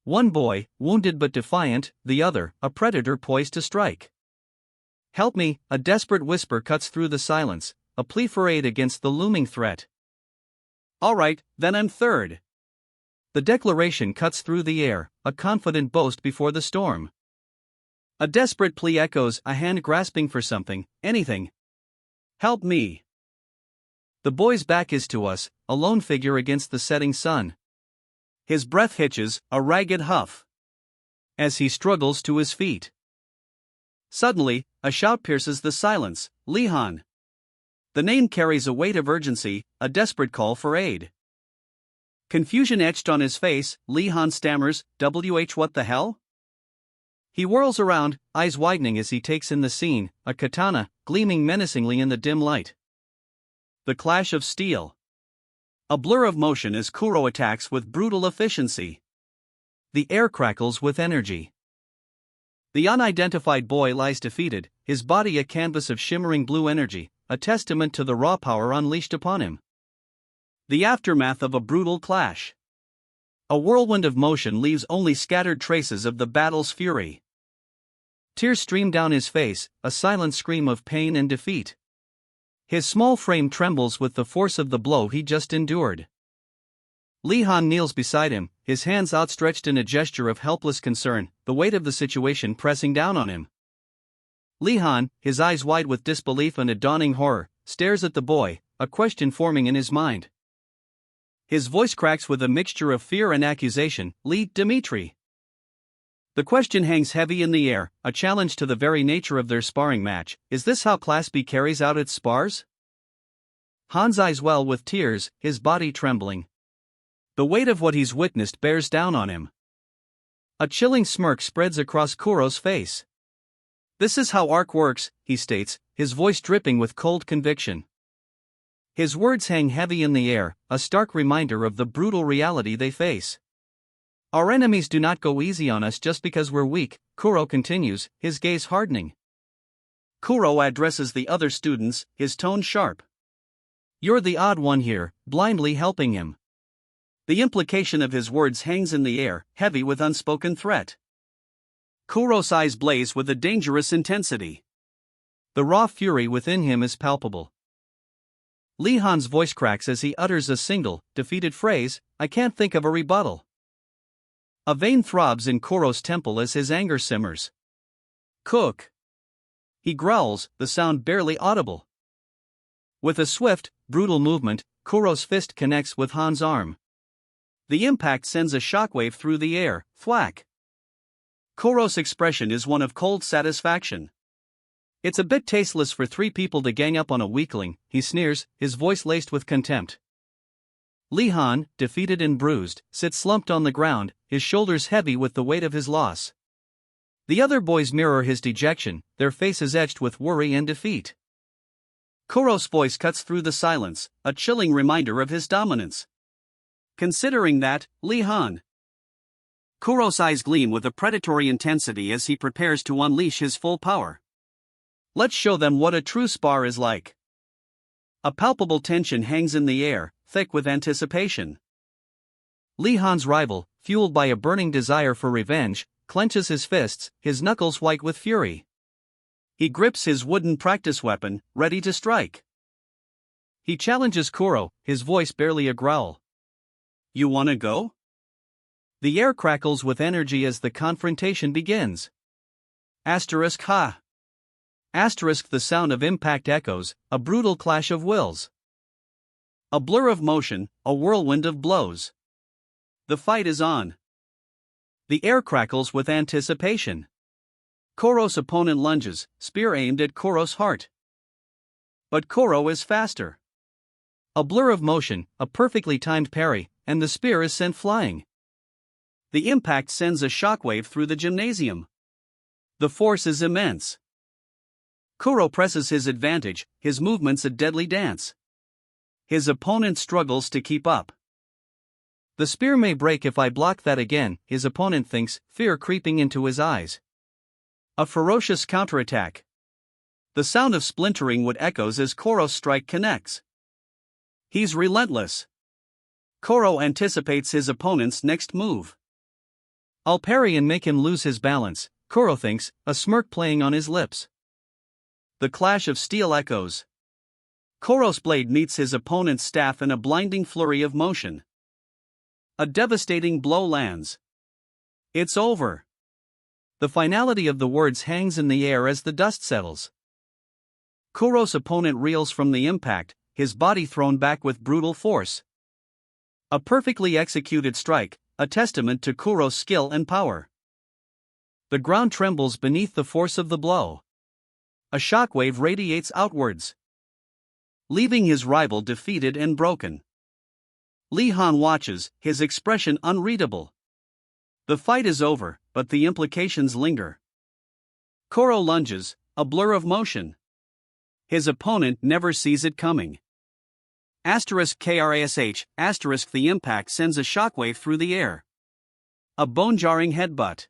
One boy, wounded but defiant, the other, a predator poised to strike. Help me, a desperate whisper cuts through the silence, a plea for aid against the looming threat. All right, then I'm third. The declaration cuts through the air, a confident boast before the storm. A desperate plea echoes, a hand grasping for something, anything. Help me. The boy's back is to us, a lone figure against the setting sun. His breath hitches, a ragged huff. As he struggles to his feet. Suddenly, a shout pierces the silence, Lihan. The name carries a weight of urgency, a desperate call for aid. Confusion etched on his face, Lihan stammers, what the hell? He whirls around, eyes widening as he takes in the scene, a katana, gleaming menacingly in the dim light. The clash of steel. A blur of motion as Kuro attacks with brutal efficiency. The air crackles with energy. The unidentified boy lies defeated, his body a canvas of shimmering blue energy, a testament to the raw power unleashed upon him. The aftermath of a brutal clash. A whirlwind of motion leaves only scattered traces of the battle's fury. Tears stream down his face, a silent scream of pain and defeat. His small frame trembles with the force of the blow he just endured. Lihan kneels beside him, his hands outstretched in a gesture of helpless concern, the weight of the situation pressing down on him. Lee Han, his eyes wide with disbelief and a dawning horror, stares at the boy, a question forming in his mind. His voice cracks with a mixture of fear and accusation. Lee, Dimitri. The question hangs heavy in the air, a challenge to the very nature of their sparring match. Is this how Class B carries out its spars? Han's eyes well with tears, his body trembling. The weight of what he's witnessed bears down on him. A chilling smirk spreads across Kuro's face. This is how ARC works, he states, his voice dripping with cold conviction. His words hang heavy in the air, a stark reminder of the brutal reality they face. Our enemies do not go easy on us just because we're weak, Kuro continues, his gaze hardening. Kuro addresses the other students, his tone sharp. You're the odd one here, blindly helping him. The implication of his words hangs in the air, heavy with unspoken threat. Kuro's eyes blaze with a dangerous intensity. The raw fury within him is palpable. Lee Han's voice cracks as he utters a single, defeated phrase, I can't think of a rebuttal. A vein throbs in Kuro's temple as his anger simmers. Cook! He growls, the sound barely audible. With a swift, brutal movement, Kuro's fist connects with Han's arm. The impact sends a shockwave through the air, thwack. Kuro's expression is one of cold satisfaction. It's a bit tasteless for three people to gang up on a weakling, he sneers, his voice laced with contempt. Lee Han, defeated and bruised, sits slumped on the ground, his shoulders heavy with the weight of his loss. The other boys mirror his dejection, their faces etched with worry and defeat. Kuro's voice cuts through the silence, a chilling reminder of his dominance. Considering that, Lee Han. Kuro's eyes gleam with a predatory intensity as he prepares to unleash his full power. Let's show them what a true spar is like. A palpable tension hangs in the air, thick with anticipation. Lee Han's rival, fueled by a burning desire for revenge, clenches his fists, his knuckles white with fury. He grips his wooden practice weapon, ready to strike. He challenges Kuro, his voice barely a growl. You wanna go? The air crackles with energy as the confrontation begins. Asterisk ha! Asterisk the sound of impact echoes, a brutal clash of wills. A blur of motion, a whirlwind of blows. The fight is on. The air crackles with anticipation. Kuro's opponent lunges, spear aimed at Kuro's heart. But Kuro is faster. A blur of motion, a perfectly timed parry, and the spear is sent flying. The impact sends a shockwave through the gymnasium. The force is immense. Kuro presses his advantage, his movements a deadly dance. His opponent struggles to keep up. The spear may break if I block that again, his opponent thinks, fear creeping into his eyes. A ferocious counterattack. The sound of splintering wood echoes as Kuro's strike connects. He's relentless. Kuro anticipates his opponent's next move. I'll parry and make him lose his balance, Kuro thinks, a smirk playing on his lips. The clash of steel echoes. Kuro's blade meets his opponent's staff in a blinding flurry of motion. A devastating blow lands. It's over. The finality of the words hangs in the air as the dust settles. Kuro's opponent reels from the impact, his body thrown back with brutal force. A perfectly executed strike, a testament to Kuro's skill and power. The ground trembles beneath the force of the blow. A shockwave radiates outwards, leaving his rival defeated and broken. Lee Han watches, his expression unreadable. The fight is over, but the implications linger. Kuro lunges, a blur of motion. His opponent never sees it coming. *KRASH, the impact sends a shockwave through the air. A bone-jarring headbutt.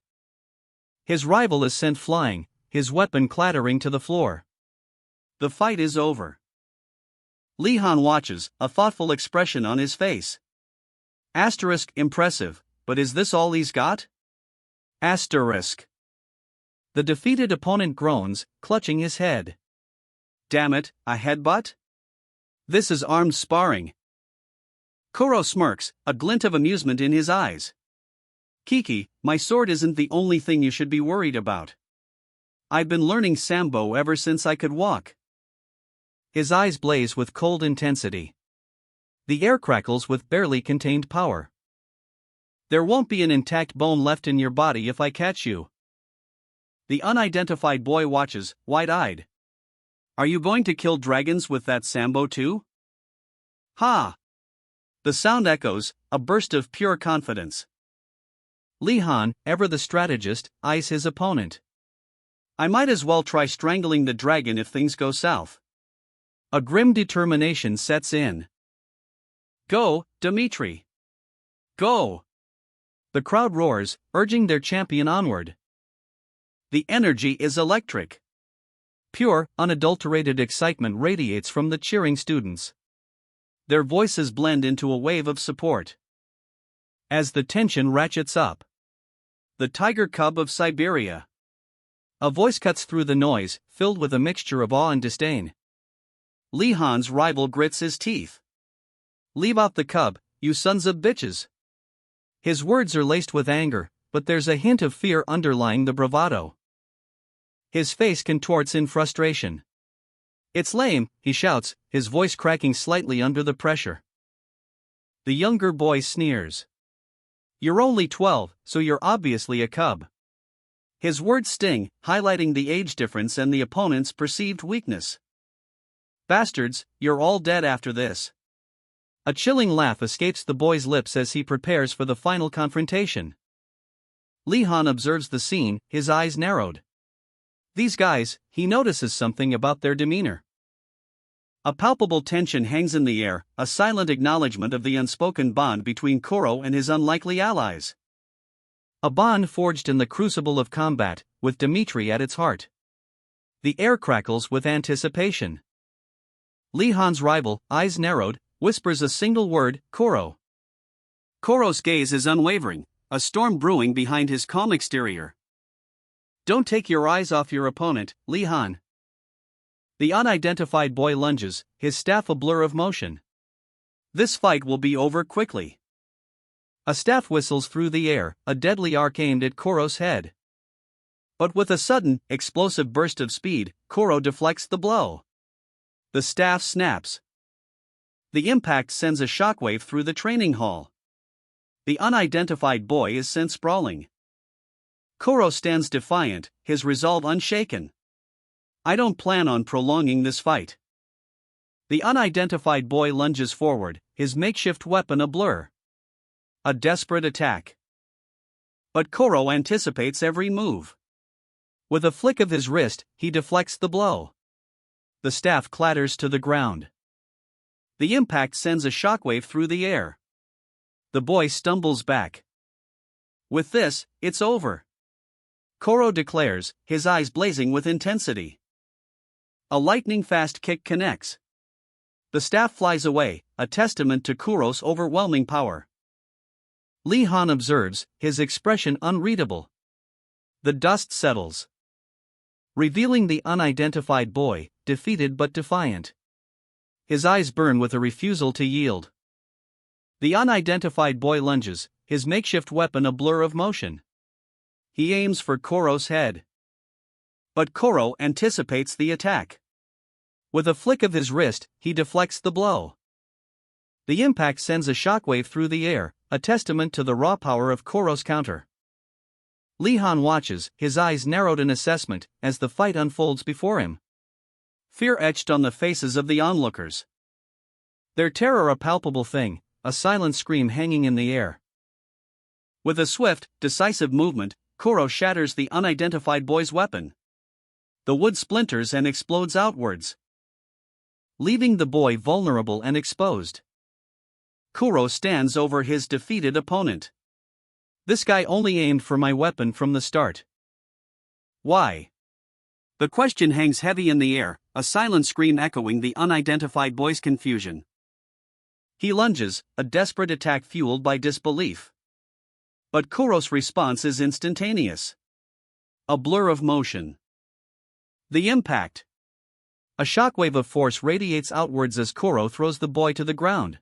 His rival is sent flying, his weapon clattering to the floor. The fight is over. Lee Han watches, a thoughtful expression on his face. Impressive, but is this all he's got? The defeated opponent groans, clutching his head. Damn it, a headbutt? This is armed sparring. Kuro smirks, a glint of amusement in his eyes. Kiki, my sword isn't the only thing you should be worried about. I've been learning Sambo ever since I could walk. His eyes blaze with cold intensity. The air crackles with barely contained power. There won't be an intact bone left in your body if I catch you. The unidentified boy watches, wide-eyed. Are you going to kill dragons with that Sambo too? Ha! The sound echoes, a burst of pure confidence. Lee Han, ever the strategist, eyes his opponent. I might as well try strangling the dragon if things go south. A grim determination sets in. Go, Dmitri. Go! The crowd roars, urging their champion onward. The energy is electric. Pure, unadulterated excitement radiates from the cheering students. Their voices blend into a wave of support. As the tension ratchets up. The tiger cub of Siberia. A voice cuts through the noise, filled with a mixture of awe and disdain. Lee Han's rival grits his teeth. Leave out the cub, you sons of bitches. His words are laced with anger, but there's a hint of fear underlying the bravado. His face contorts in frustration. It's lame, he shouts, his voice cracking slightly under the pressure. The younger boy sneers. You're only 12, so you're obviously a cub. His words sting, highlighting the age difference and the opponent's perceived weakness. Bastards, you're all dead after this. A chilling laugh escapes the boy's lips as he prepares for the final confrontation. Lee Han observes the scene, his eyes narrowed. These guys, he notices something about their demeanor. A palpable tension hangs in the air, a silent acknowledgement of the unspoken bond between Koro and his unlikely allies. A bond forged in the crucible of combat, with Dmitri at its heart. The air crackles with anticipation. Lee Han's rival, eyes narrowed, whispers a single word, Koro. Koro's gaze is unwavering, a storm brewing behind his calm exterior. Don't take your eyes off your opponent, Lee Han. The unidentified boy lunges, his staff a blur of motion. This fight will be over quickly. A staff whistles through the air, a deadly arc aimed at Koro's head. But with a sudden, explosive burst of speed, Koro deflects the blow. The staff snaps. The impact sends a shockwave through the training hall. The unidentified boy is sent sprawling. Koro stands defiant, his resolve unshaken. I don't plan on prolonging this fight. The unidentified boy lunges forward, his makeshift weapon a blur. A desperate attack. But Koro anticipates every move. With a flick of his wrist, he deflects the blow. The staff clatters to the ground. The impact sends a shockwave through the air. The boy stumbles back. With this, it's over. Koro declares, his eyes blazing with intensity. A lightning-fast kick connects. The staff flies away, a testament to Koro's overwhelming power. Lee Han observes, his expression unreadable. The dust settles, revealing the unidentified boy, defeated but defiant. His eyes burn with a refusal to yield. The unidentified boy lunges, his makeshift weapon a blur of motion. He aims for Koro's head. But Koro anticipates the attack. With a flick of his wrist, he deflects the blow. The impact sends a shockwave through the air, a testament to the raw power of Koro's counter. Lee Han watches, his eyes narrowed in assessment, as the fight unfolds before him. Fear etched on the faces of the onlookers. Their terror a palpable thing, a silent scream hanging in the air. With a swift, decisive movement, Koro shatters the unidentified boy's weapon. The wood splinters and explodes outwards, leaving the boy vulnerable and exposed. Koro stands over his defeated opponent. This guy only aimed for my weapon from the start. Why? The question hangs heavy in the air, a silent scream echoing the unidentified boy's confusion. He lunges, a desperate attack fueled by disbelief. But Koro's response is instantaneous. A blur of motion. The impact. A shockwave of force radiates outwards as Koro throws the boy to the ground.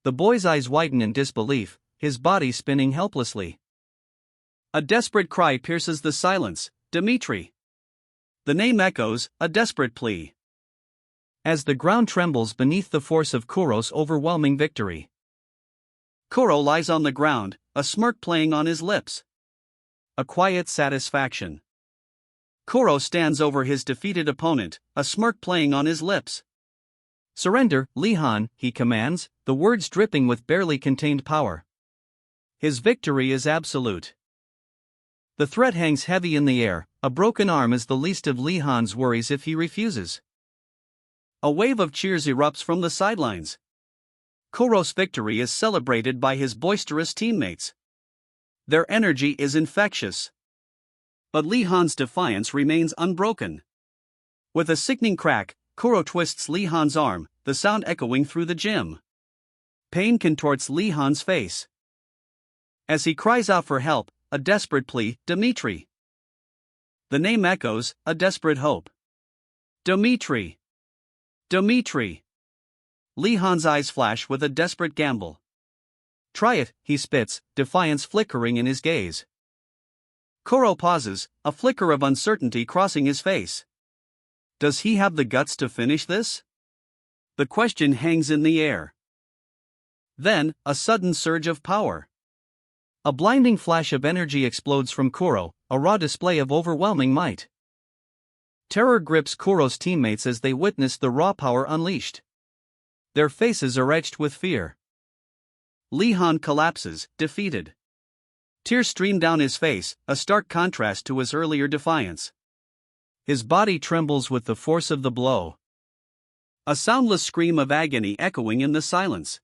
The boy's eyes widen in disbelief, his body spinning helplessly. A desperate cry pierces the silence, Dmitri. The name echoes, a desperate plea. As the ground trembles beneath the force of Kuro's overwhelming victory. Kuro lies on the ground, a smirk playing on his lips. A quiet satisfaction. Kuro stands over his defeated opponent, a smirk playing on his lips. Surrender, Li-han, he commands, the words dripping with barely contained power. His victory is absolute. The threat hangs heavy in the air, a broken arm is the least of Li-han's worries if he refuses. A wave of cheers erupts from the sidelines. Kuro's victory is celebrated by his boisterous teammates. Their energy is infectious. But Li-han's defiance remains unbroken. With a sickening crack, Kuro twists Li-han's arm, the sound echoing through the gym. Pain contorts Li-han's face. As he cries out for help, a desperate plea, Dmitri. The name echoes, a desperate hope. Dmitri. Dmitri. Li-han's eyes flash with a desperate gamble. Try it, he spits, defiance flickering in his gaze. Kuro pauses, a flicker of uncertainty crossing his face. Does he have the guts to finish this? The question hangs in the air. Then, a sudden surge of power. A blinding flash of energy explodes from Kuro, a raw display of overwhelming might. Terror grips Kuro's teammates as they witness the raw power unleashed. Their faces are etched with fear. Li-han collapses, defeated. Tears stream down his face, a stark contrast to his earlier defiance. His body trembles with the force of the blow. A soundless scream of agony echoing in the silence.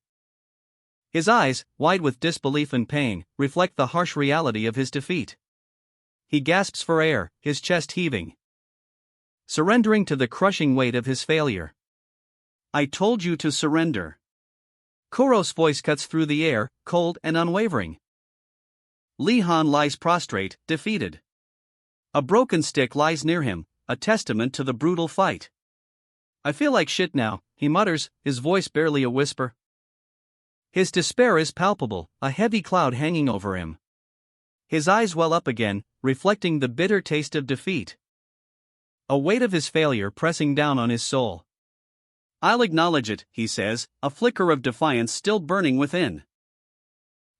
His eyes, wide with disbelief and pain, reflect the harsh reality of his defeat. He gasps for air, his chest heaving. Surrendering to the crushing weight of his failure. I told you to surrender. Kuro's voice cuts through the air, cold and unwavering. Li-han lies prostrate, defeated. A broken stick lies near him, a testament to the brutal fight. I feel like shit now, he mutters, his voice barely a whisper. His despair is palpable, a heavy cloud hanging over him. His eyes well up again, reflecting the bitter taste of defeat. A weight of his failure pressing down on his soul. I'll acknowledge it, he says, a flicker of defiance still burning within.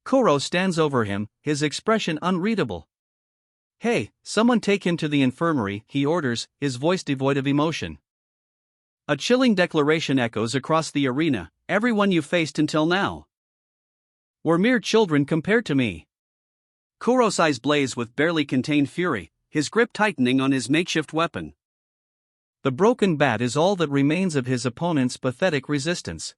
Kuro stands over him, his expression unreadable. Hey, someone take him to the infirmary, he orders, his voice devoid of emotion. A chilling declaration echoes across the arena, everyone you faced until now were mere children compared to me. Kuro's eyes blaze with barely contained fury, his grip tightening on his makeshift weapon. The broken bat is all that remains of his opponent's pathetic resistance.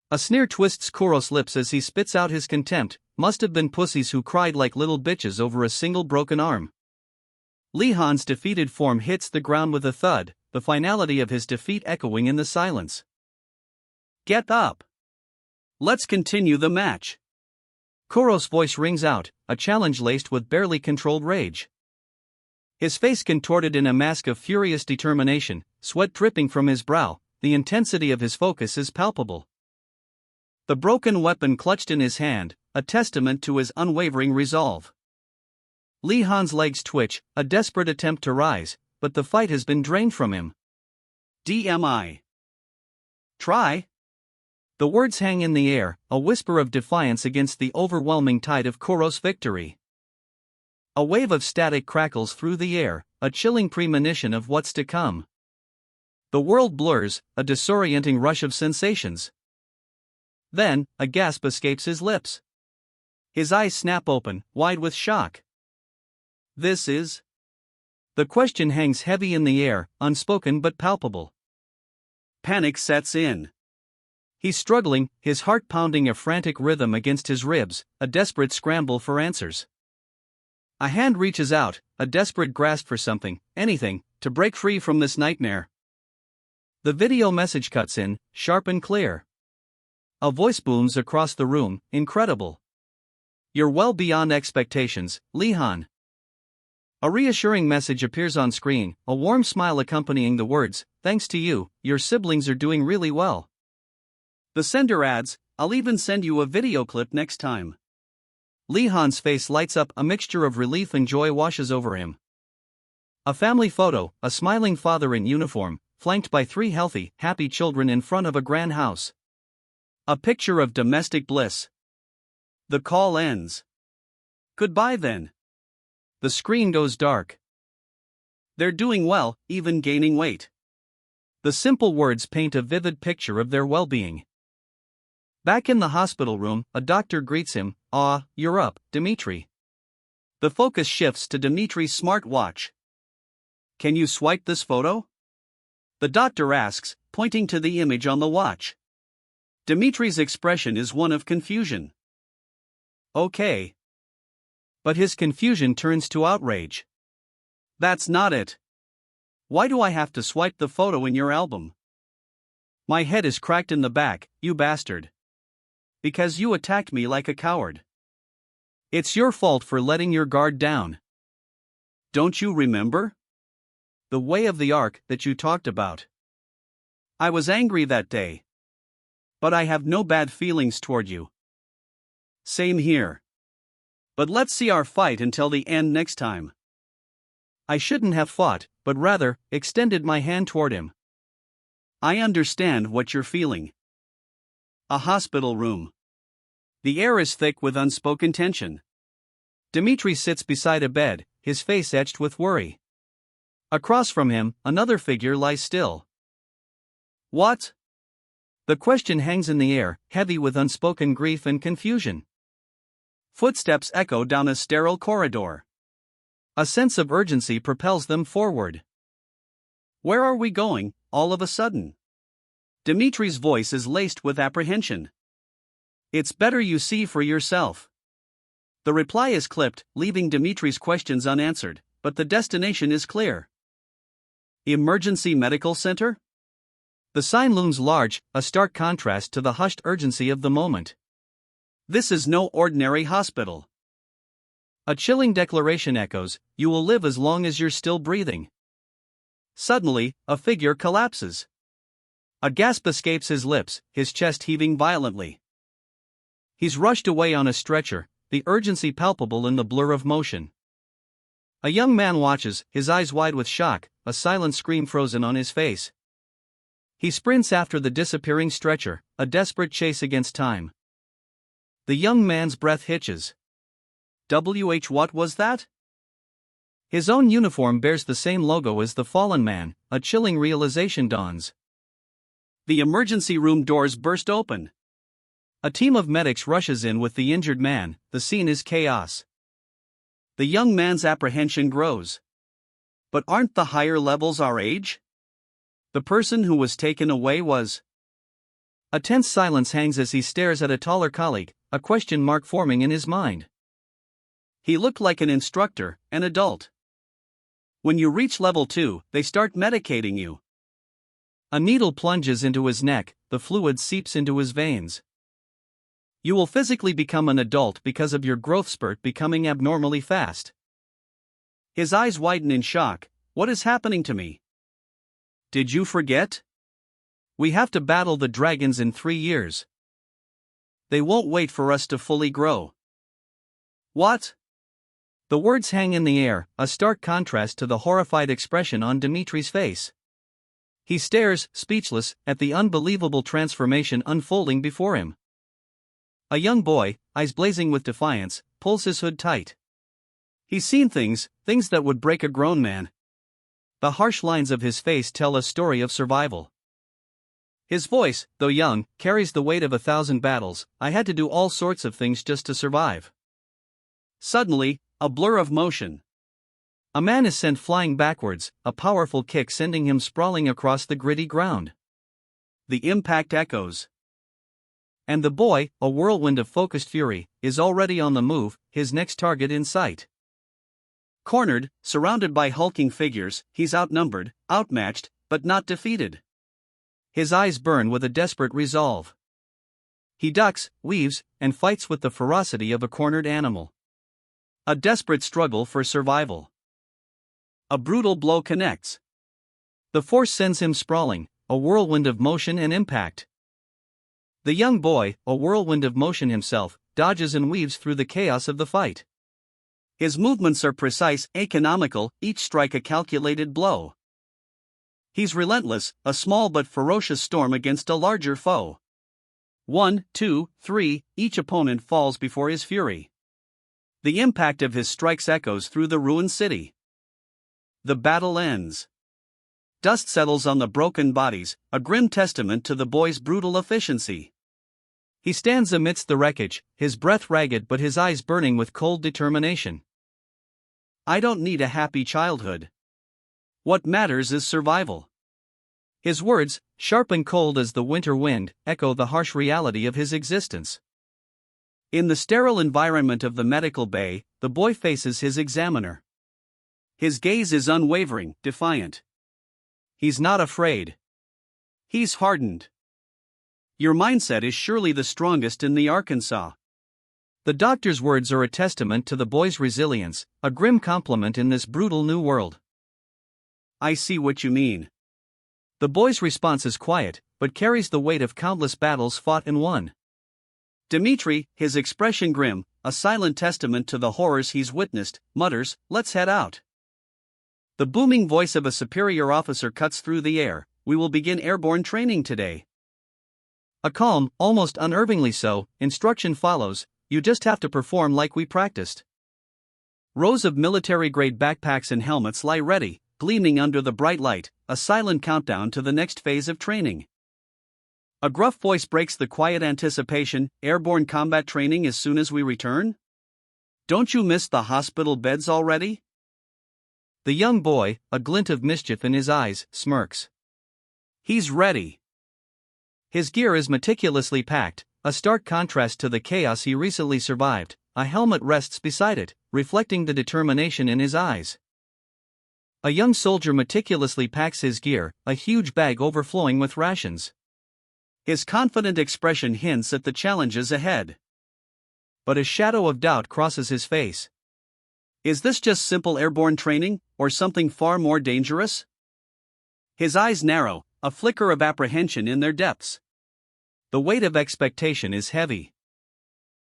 A sneer twists Kuro's lips as he spits out his contempt, must have been pussies who cried like little bitches over a single broken arm. Li-han's defeated form hits the ground with a thud, the finality of his defeat echoing in the silence. Get up! Let's continue the match. Kuro's voice rings out, a challenge laced with barely controlled rage. His face contorted in a mask of furious determination, sweat dripping from his brow, the intensity of his focus is palpable. The broken weapon clutched in his hand, a testament to his unwavering resolve. Li-han's legs twitch, a desperate attempt to rise, but the fight has been drained from him. DMI. Try. The words hang in the air, a whisper of defiance against the overwhelming tide of Kuro's victory. A wave of static crackles through the air, a chilling premonition of what's to come. The world blurs, a disorienting rush of sensations. Then, a gasp escapes his lips. His eyes snap open, wide with shock. This is? The question hangs heavy in the air, unspoken but palpable. Panic sets in. He's struggling, his heart pounding a frantic rhythm against his ribs, a desperate scramble for answers. A hand reaches out, a desperate grasp for something, anything, to break free from this nightmare. The video message cuts in, sharp and clear. A voice booms across the room, incredible. You're well beyond expectations, Li-han. A reassuring message appears on screen, a warm smile accompanying the words, thanks to you, your siblings are doing really well. The sender adds, I'll even send you a video clip next time. Li-han's face lights up, a mixture of relief and joy washes over him. A family photo, a smiling father in uniform, flanked by three healthy, happy children in front of a grand house. A picture of domestic bliss. The call ends. Goodbye then. The screen goes dark. They're doing well, even gaining weight. The simple words paint a vivid picture of their well-being. Back in the hospital room, a doctor greets him. "Ah, you're up, Dmitri." The focus shifts to Dmitri's smart watch. "Can you swipe this photo?" The doctor asks, pointing to the image on the watch. Dmitri's expression is one of confusion. "Okay." But his confusion turns to outrage. "That's not it. Why do I have to swipe the photo in your album? My head is cracked in the back, you bastard. Because you attacked me like a coward. It's your fault for letting your guard down. Don't you remember? The way of the ark that you talked about. I was angry that day. But I have no bad feelings toward you." "Same here. But let's see our fight until the end next time." I shouldn't have fought, but rather, extended my hand toward him. "I understand what you're feeling." A hospital room. The air is thick with unspoken tension. Dmitri sits beside a bed, his face etched with worry. Across from him, another figure lies still. "What?" The question hangs in the air, heavy with unspoken grief and confusion. Footsteps echo down a sterile corridor. A sense of urgency propels them forward. "Where are we going, all of a sudden?" Dmitri's voice is laced with apprehension. "It's better you see for yourself." The reply is clipped, leaving Dmitri's questions unanswered, but the destination is clear. Emergency Medical Center? The sign looms large, a stark contrast to the hushed urgency of the moment. This is no ordinary hospital. A chilling declaration echoes, "You will live as long as you're still breathing." Suddenly, a figure collapses. A gasp escapes his lips, his chest heaving violently. He's rushed away on a stretcher, the urgency palpable in the blur of motion. A young man watches, his eyes wide with shock, a silent scream frozen on his face. He sprints after the disappearing stretcher, a desperate chase against time. The young man's breath hitches. What was that? His own uniform bears the same logo as the fallen man, a chilling realization dawns. The emergency room doors burst open. A team of medics rushes in with the injured man, the scene is chaos. The young man's apprehension grows. But aren't the higher levels our age? The person who was taken away was. A tense silence hangs as he stares at a taller colleague, a question mark forming in his mind. He looked like an instructor, an adult. When you reach level 2, they start medicating you. A needle plunges into his neck, the fluid seeps into his veins. You will physically become an adult because of your growth spurt becoming abnormally fast. His eyes widen in shock. What is happening to me? Did you forget? We have to battle the dragons in 3 years. They won't wait for us to fully grow. What? The words hang in the air, a stark contrast to the horrified expression on Dmitri's face. He stares, speechless, at the unbelievable transformation unfolding before him. A young boy, eyes blazing with defiance, pulls his hood tight. He's seen things that would break a grown man. The harsh lines of his face tell a story of survival. His voice, though young, carries the weight of 1,000 battles. I had to do all sorts of things just to survive. Suddenly, a blur of motion. A man is sent flying backwards, a powerful kick sending him sprawling across the gritty ground. The impact echoes. And the boy, a whirlwind of focused fury, is already on the move, his next target in sight. Cornered, surrounded by hulking figures, he's outnumbered, outmatched, but not defeated. His eyes burn with a desperate resolve. He ducks, weaves, and fights with the ferocity of a cornered animal. A desperate struggle for survival. A brutal blow connects. The force sends him sprawling, a whirlwind of motion and impact. The young boy, a whirlwind of motion himself, dodges and weaves through the chaos of the fight. His movements are precise, economical, each strike a calculated blow. He's relentless, a small but ferocious storm against a larger foe. 1, 2, 3, each opponent falls before his fury. The impact of his strikes echoes through the ruined city. The battle ends. Dust settles on the broken bodies, a grim testament to the boy's brutal efficiency. He stands amidst the wreckage, his breath ragged but his eyes burning with cold determination. I don't need a happy childhood. What matters is survival. His words, sharp and cold as the winter wind, echo the harsh reality of his existence. In the sterile environment of the medical bay, the boy faces his examiner. His gaze is unwavering, defiant. He's not afraid. He's hardened. Your mindset is surely the strongest in the Arkansas. The doctor's words are a testament to the boy's resilience, a grim compliment in this brutal new world. I see what you mean. The boy's response is quiet, but carries the weight of countless battles fought and won. Dimitri, his expression grim, a silent testament to the horrors he's witnessed, mutters, "Let's head out." The booming voice of a superior officer cuts through the air. We will begin airborne training today. A calm, almost unnervingly so, instruction follows. You just have to perform like we practiced. Rows of military-grade backpacks and helmets lie ready, gleaming under the bright light, a silent countdown to the next phase of training. A gruff voice breaks the quiet anticipation. Airborne combat training as soon as we return? Don't you miss the hospital beds already? The young boy, a glint of mischief in his eyes, smirks. He's ready. His gear is meticulously packed, a stark contrast to the chaos he recently survived. A helmet rests beside it, reflecting the determination in his eyes. A young soldier meticulously packs his gear, a huge bag overflowing with rations. His confident expression hints at the challenges ahead. But a shadow of doubt crosses his face. Is this just simple airborne training, or something far more dangerous? His eyes narrow, a flicker of apprehension in their depths. The weight of expectation is heavy.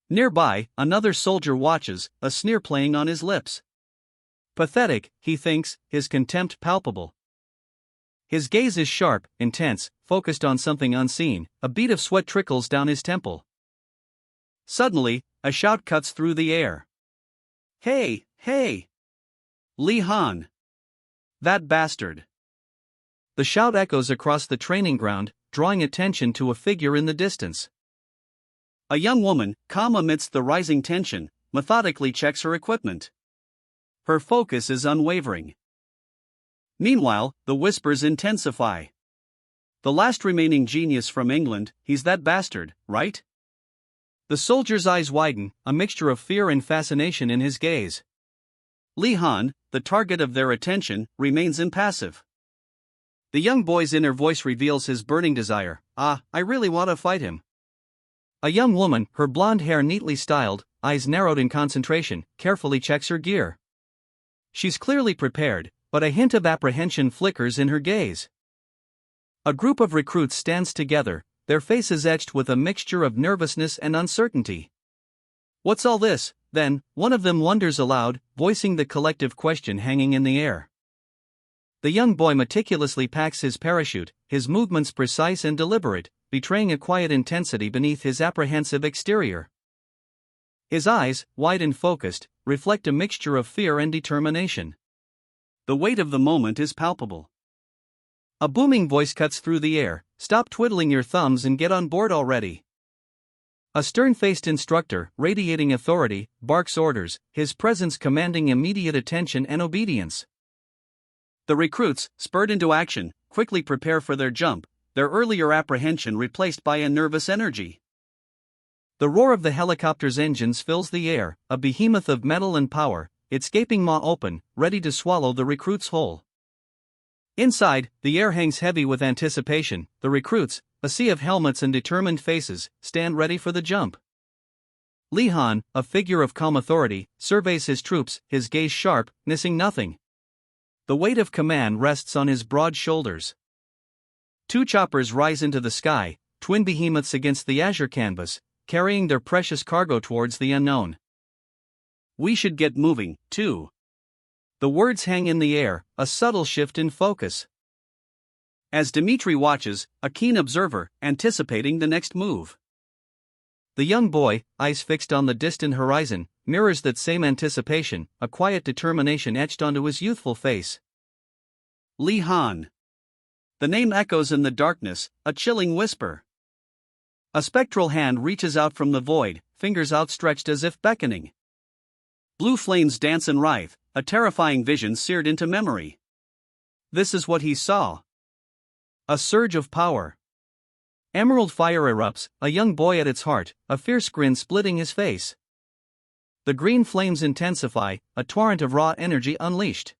Nearby, another soldier watches, a sneer playing on his lips. Pathetic, he thinks, his contempt palpable. His gaze is sharp, intense, focused on something unseen. A bead of sweat trickles down his temple. Suddenly, a shout cuts through the air. Hey, hey! Li Han! That bastard! The shout echoes across the training ground, drawing attention to a figure in the distance. A young woman, calm amidst the rising tension, methodically checks her equipment. Her focus is unwavering. Meanwhile, the whispers intensify. The last remaining genius from England, he's that bastard, right? The soldier's eyes widen, a mixture of fear and fascination in his gaze. Li Han, the target of their attention, remains impassive. The young boy's inner voice reveals his burning desire. I really want to fight him. A young woman, her blonde hair neatly styled, eyes narrowed in concentration, carefully checks her gear. She's clearly prepared, but a hint of apprehension flickers in her gaze. A group of recruits stands together, their faces etched with a mixture of nervousness and uncertainty. What's all this, then? One of them wonders aloud, voicing the collective question hanging in the air. The young boy meticulously packs his parachute, his movements precise and deliberate, betraying a quiet intensity beneath his apprehensive exterior. His eyes, wide and focused, reflect a mixture of fear and determination. The weight of the moment is palpable. A booming voice cuts through the air. Stop twiddling your thumbs and get on board already. A stern-faced instructor, radiating authority, barks orders, his presence commanding immediate attention and obedience. The recruits, spurred into action, quickly prepare for their jump, their earlier apprehension replaced by a nervous energy. The roar of the helicopter's engines fills the air, a behemoth of metal and power, its gaping maw open, ready to swallow the recruits whole. Inside, the air hangs heavy with anticipation. The recruits, a sea of helmets and determined faces, stand ready for the jump. Li Han, a figure of calm authority, surveys his troops, his gaze sharp, missing nothing. The weight of command rests on his broad shoulders. Two choppers rise into the sky, twin behemoths against the azure canvas, carrying their precious cargo towards the unknown. We should get moving, too. The words hang in the air, a subtle shift in focus. As Dmitri watches, a keen observer, anticipating the next move. The young boy, eyes fixed on the distant horizon, mirrors that same anticipation, a quiet determination etched onto his youthful face. Li Han. The name echoes in the darkness, a chilling whisper. A spectral hand reaches out from the void, fingers outstretched as if beckoning. Blue flames dance and writhe, a terrifying vision seared into memory. This is what he saw. A surge of power. Emerald fire erupts, a young boy at its heart, a fierce grin splitting his face. The green flames intensify, a torrent of raw energy unleashed.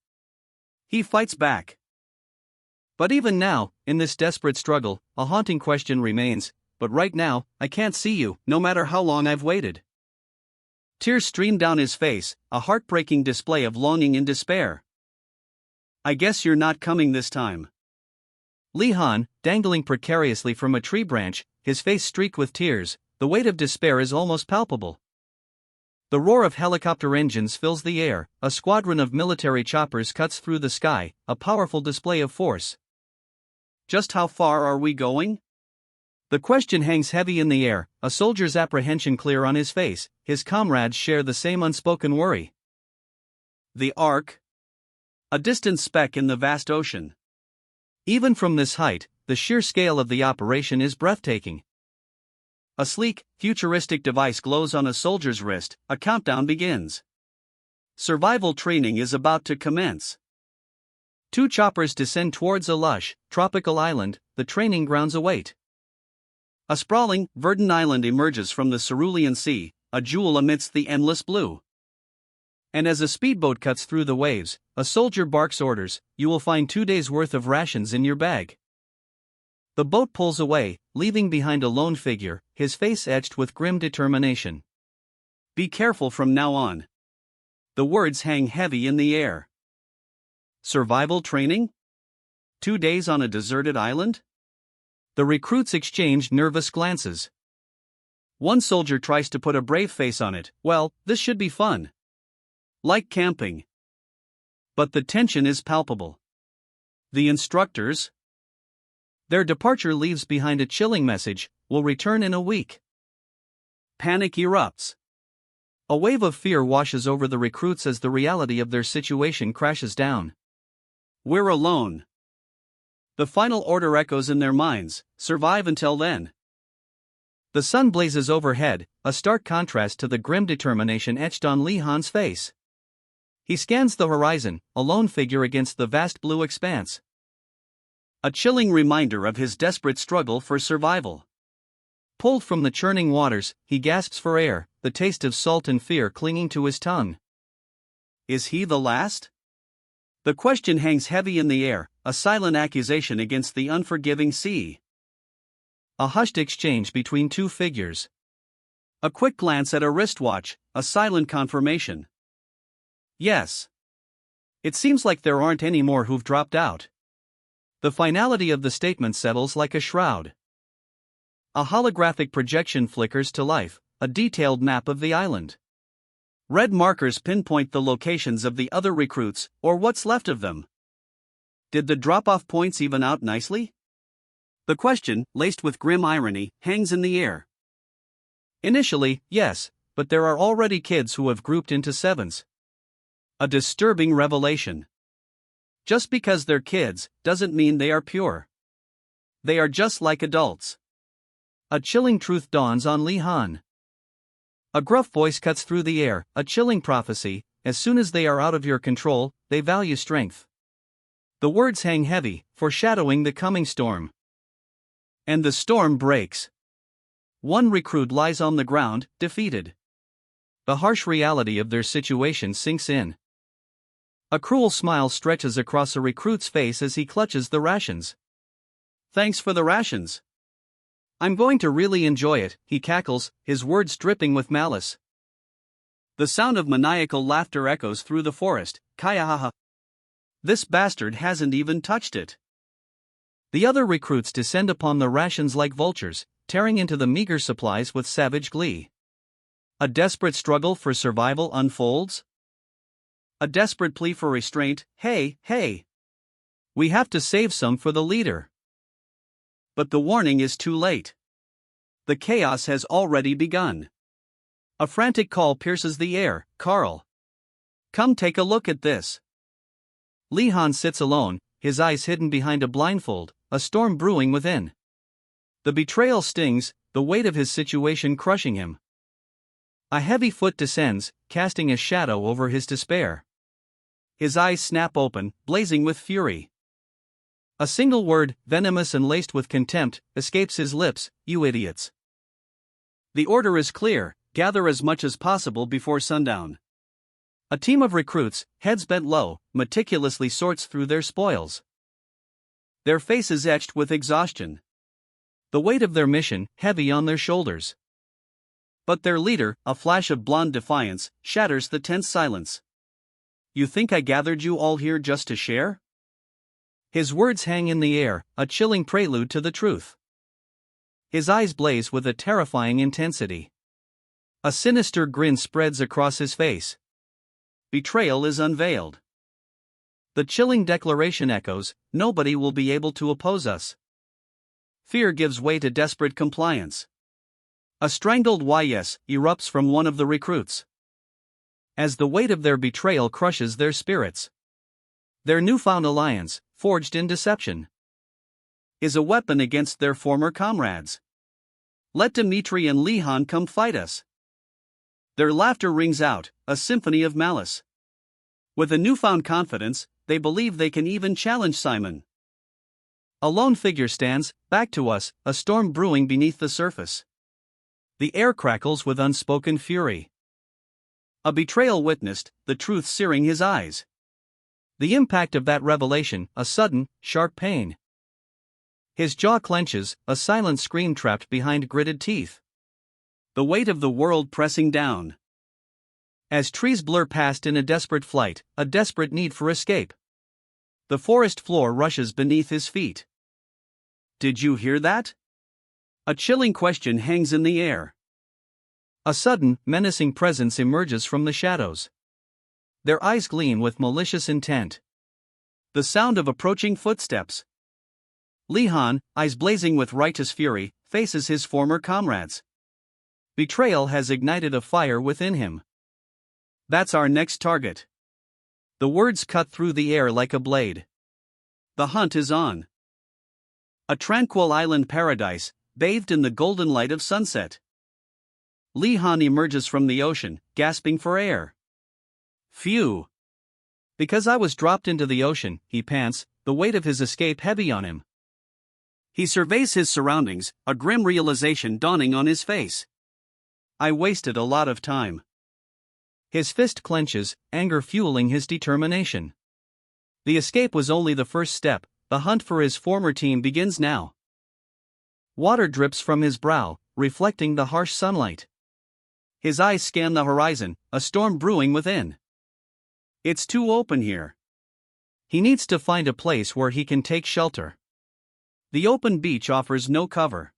He fights back. But even now, in this desperate struggle, a haunting question remains. But right now, I can't see you, no matter how long I've waited. Tears stream down his face, a heartbreaking display of longing and despair. I guess you're not coming this time. Li Han, dangling precariously from a tree branch, his face streaked with tears, the weight of despair is almost palpable. The roar of helicopter engines fills the air, a squadron of military choppers cuts through the sky, a powerful display of force. Just how far are we going? The question hangs heavy in the air, a soldier's apprehension clear on his face, his comrades share the same unspoken worry. The Ark? A distant speck in the vast ocean. Even from this height, the sheer scale of the operation is breathtaking. A sleek, futuristic device glows on a soldier's wrist, a countdown begins. Survival training is about to commence. Two choppers descend towards a lush, tropical island, the training grounds await. A sprawling, verdant island emerges from the cerulean sea, a jewel amidst the endless blue. And as a speedboat cuts through the waves, a soldier barks orders, "You will find 2 days' worth of rations in your bag." The boat pulls away, leaving behind a lone figure, his face etched with grim determination. Be careful from now on. The words hang heavy in the air. Survival training? 2 days on a deserted island? The recruits exchange nervous glances. One soldier tries to put a brave face on it. Well, this should be fun. Like camping. But the tension is palpable. The instructors? Their departure leaves behind a chilling message, "Will return in a week." Panic erupts. A wave of fear washes over the recruits as the reality of their situation crashes down. We're alone. The final order echoes in their minds, survive until then. The sun blazes overhead, a stark contrast to the grim determination etched on Li Han's face. He scans the horizon, a lone figure against the vast blue expanse. A chilling reminder of his desperate struggle for survival. Pulled from the churning waters, he gasps for air, the taste of salt and fear clinging to his tongue. Is he the last? The question hangs heavy in the air, a silent accusation against the unforgiving sea. A hushed exchange between two figures. A quick glance at a wristwatch, a silent confirmation. Yes. It seems like there aren't any more who've dropped out. The finality of the statement settles like a shroud. A holographic projection flickers to life, a detailed map of the island. Red markers pinpoint the locations of the other recruits, or what's left of them. Did the drop-off points even out nicely? The question, laced with grim irony, hangs in the air. Initially, yes, but there are already kids who have grouped into sevens. A disturbing revelation. Just because they're kids, doesn't mean they are pure. They are just like adults. A chilling truth dawns on Li Han. A gruff voice cuts through the air, a chilling prophecy: as soon as they are out of your control, they value strength. The words hang heavy, foreshadowing the coming storm. And the storm breaks. One recruit lies on the ground, defeated. The harsh reality of their situation sinks in. A cruel smile stretches across a recruit's face as he clutches the rations. Thanks for the rations. I'm going to really enjoy it, he cackles, his words dripping with malice. The sound of maniacal laughter echoes through the forest. Kayahaha. This bastard hasn't even touched it. The other recruits descend upon the rations like vultures, tearing into the meager supplies with savage glee. A desperate struggle for survival unfolds. A desperate plea for restraint. Hey, hey! We have to save some for the leader. But the warning is too late. The chaos has already begun. A frantic call pierces the air. Carl! Come take a look at this. Lee-han sits alone, his eyes hidden behind a blindfold, a storm brewing within. The betrayal stings, the weight of his situation crushing him. A heavy foot descends, casting a shadow over his despair. His eyes snap open, blazing with fury. A single word, venomous and laced with contempt, escapes his lips. You idiots. The order is clear: gather as much as possible before sundown. A team of recruits, heads bent low, meticulously sorts through their spoils. Their faces etched with exhaustion. The weight of their mission, heavy on their shoulders. But their leader, a flash of blonde defiance, shatters the tense silence. You think I gathered you all here just to share? His words hang in the air, a chilling prelude to the truth. His eyes blaze with a terrifying intensity. A sinister grin spreads across his face. Betrayal is unveiled. The chilling declaration echoes, nobody will be able to oppose us. Fear gives way to desperate compliance. A strangled yes erupts from one of the recruits. As the weight of their betrayal crushes their spirits. Their newfound alliance, forged in deception, is a weapon against their former comrades. Let Dmitri and Lee-han come fight us. Their laughter rings out, a symphony of malice. With a newfound confidence, they believe they can even challenge Simon. A lone figure stands, back to us, a storm brewing beneath the surface. The air crackles with unspoken fury. A betrayal witnessed, the truth searing his eyes. The impact of that revelation, a sudden, sharp pain. His jaw clenches, a silent scream trapped behind gritted teeth. The weight of the world pressing down. As trees blur past in a desperate flight, a desperate need for escape. The forest floor rushes beneath his feet. Did you hear that? A chilling question hangs in the air. A sudden, menacing presence emerges from the shadows. Their eyes gleam with malicious intent. The sound of approaching footsteps. Lee-han, eyes blazing with righteous fury, faces his former comrades. Betrayal has ignited a fire within him. That's our next target. The words cut through the air like a blade. The hunt is on. A tranquil island paradise, bathed in the golden light of sunset. Lee-han emerges from the ocean, gasping for air. Phew! Because I was dropped into the ocean, he pants, the weight of his escape heavy on him. He surveys his surroundings, a grim realization dawning on his face. I wasted a lot of time. His fist clenches, anger fueling his determination. The escape was only the first step, the hunt for his former team begins now. Water drips from his brow, reflecting the harsh sunlight. His eyes scan the horizon, a storm brewing within. It's too open here. He needs to find a place where he can take shelter. The open beach offers no cover.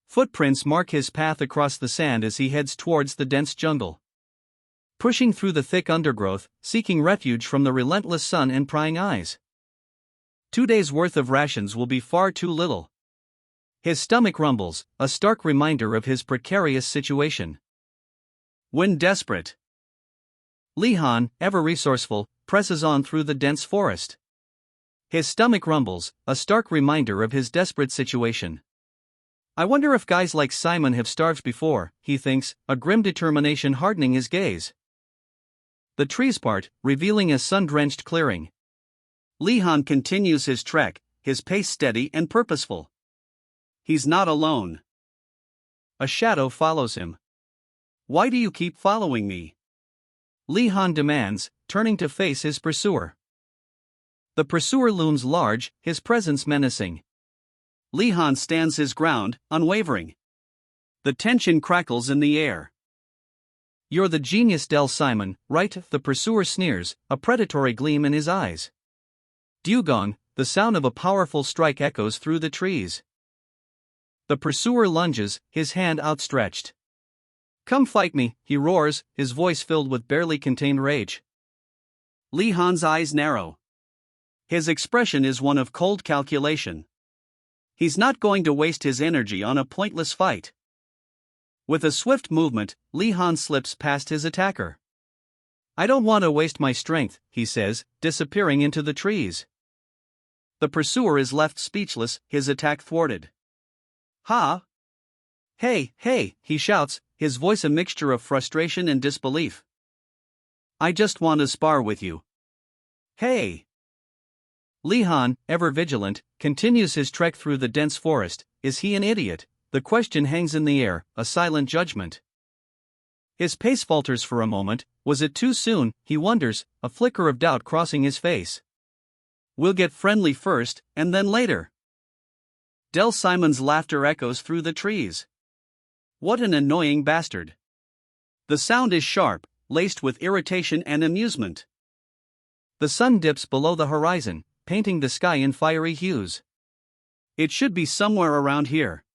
Footprints mark his path across the sand as he heads towards the dense jungle. Pushing through the thick undergrowth, seeking refuge from the relentless sun and prying eyes. 2 days' worth of rations will be far too little. His stomach rumbles, a stark reminder of his precarious situation. When desperate, Lee-han, ever resourceful, presses on through the dense forest. His stomach rumbles, a stark reminder of his desperate situation. I wonder if guys like Simon have starved before, he thinks, a grim determination hardening his gaze. The trees part, revealing a sun-drenched clearing. Lee-han continues his trek, his pace steady and purposeful. He's not alone. A shadow follows him. Why do you keep following me? Lee-han demands, turning to face his pursuer. The pursuer looms large, his presence menacing. Lee-han stands his ground, unwavering. The tension crackles in the air. You're the genius Del Simon, right? The pursuer sneers, a predatory gleam in his eyes. Dugong, the sound of a powerful strike echoes through the trees. The pursuer lunges, his hand outstretched. Come fight me, he roars, his voice filled with barely contained rage. Lee Han's eyes narrow. His expression is one of cold calculation. He's not going to waste his energy on a pointless fight. With a swift movement, Lee Han slips past his attacker. I don't want to waste my strength, he says, disappearing into the trees. The pursuer is left speechless, his attack thwarted. Ha! Hey, he shouts, his voice a mixture of frustration and disbelief. I just want to spar with you. Hey! Lee Han, ever vigilant, continues his trek through the dense forest. Is he an idiot? The question hangs in the air, a silent judgment. His pace falters for a moment. Was it too soon, he wonders, a flicker of doubt crossing his face. We'll get friendly first, and then later. Del Simon's laughter echoes through the trees. What an annoying bastard. The sound is sharp, laced with irritation and amusement. The sun dips below the horizon, painting the sky in fiery hues. It should be somewhere around here.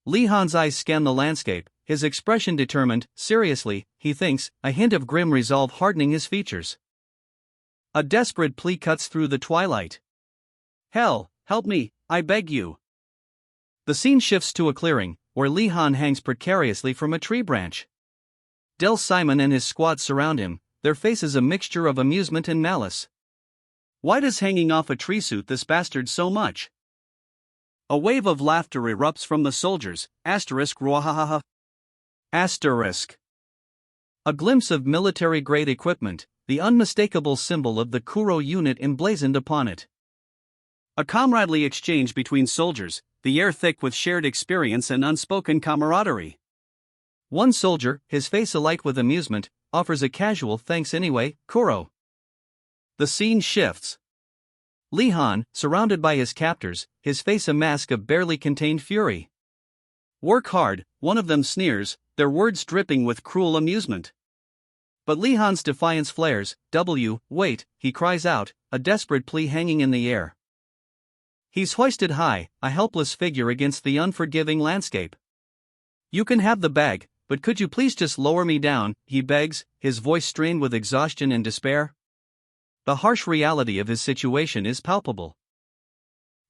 Lee Han's eyes scan the landscape, his expression determined. Seriously, he thinks, a hint of grim resolve hardening his features. A desperate plea cuts through the twilight. Hell, help me, I beg you. The scene shifts to a clearing, where Lee Han hangs precariously from a tree branch. Del Simon and his squad surround him, their faces a mixture of amusement and malice. Why does hanging off a tree suit this bastard so much? A wave of laughter erupts from the soldiers. Ruahaha. A glimpse of military-grade equipment, the unmistakable symbol of the Kuro unit emblazoned upon it. A comradely exchange between soldiers, the air thick with shared experience and unspoken camaraderie. One soldier, his face alight with amusement, offers a casual thanks anyway, Kuro. The scene shifts. Lee Han, surrounded by his captors, his face a mask of barely contained fury. Work hard, one of them sneers, their words dripping with cruel amusement. But Lee Han's defiance flares. Wait, he cries out, a desperate plea hanging in the air. He's hoisted high, a helpless figure against the unforgiving landscape. You can have the bag, but could you please just lower me down, he begs, his voice strained with exhaustion and despair. The harsh reality of his situation is palpable.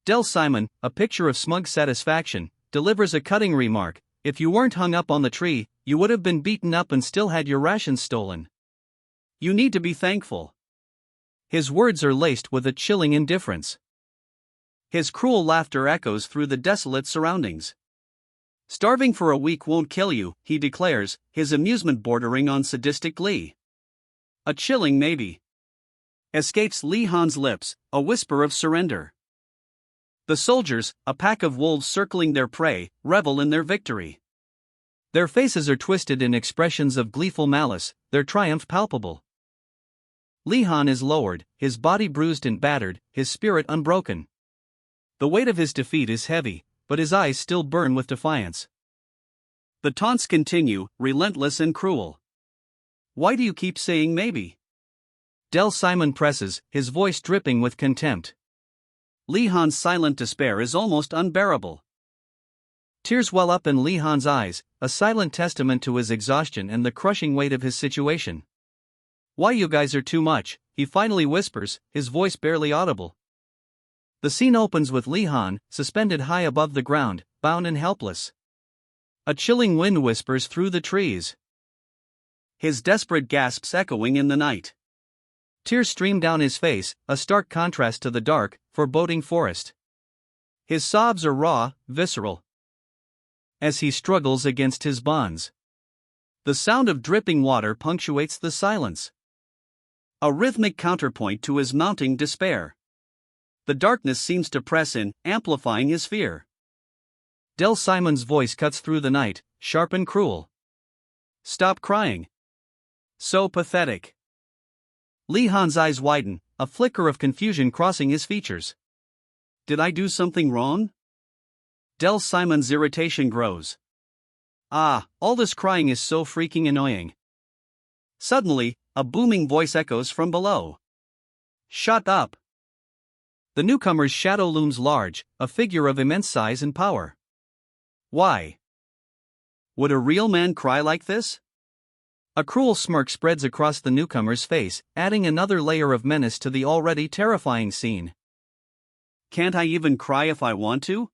Del Simon, a picture of smug satisfaction, delivers a cutting remark. If you weren't hung up on the tree, you would have been beaten up and still had your rations stolen. You need to be thankful. His words are laced with a chilling indifference. His cruel laughter echoes through the desolate surroundings. Starving for a week won't kill you, he declares, his amusement bordering on sadistic glee. A chilling maybe. Escapes Lee Han's lips, a whisper of surrender. The soldiers, a pack of wolves circling their prey, revel in their victory. Their faces are twisted in expressions of gleeful malice, their triumph palpable. Lee Han is lowered, his body bruised and battered, his spirit unbroken. The weight of his defeat is heavy, but his eyes still burn with defiance. The taunts continue, relentless and cruel. Why do you keep saying maybe? Del Simon presses, his voice dripping with contempt. Lee Han's silent despair is almost unbearable. Tears well up in Lee Han's eyes, a silent testament to his exhaustion and the crushing weight of his situation. Why you guys are too much, he finally whispers, his voice barely audible. The scene opens with Lee Han, suspended high above the ground, bound and helpless. A chilling wind whispers through the trees. His desperate gasps echoing in the night. Tears stream down his face, a stark contrast to the dark, foreboding forest. His sobs are raw, visceral. As he struggles against his bonds, the sound of dripping water punctuates the silence. A rhythmic counterpoint to his mounting despair. The darkness seems to press in, amplifying his fear. Del Simon's voice cuts through the night, sharp and cruel. Stop crying. So pathetic. Lee Han's eyes widen, a flicker of confusion crossing his features. Did I do something wrong? Del Simon's irritation grows. All this crying is so freaking annoying. Suddenly, a booming voice echoes from below. Shut up. The newcomer's shadow looms large, a figure of immense size and power. Why? Would a real man cry like this? A cruel smirk spreads across the newcomer's face, adding another layer of menace to the already terrifying scene. Can't I even cry if I want to?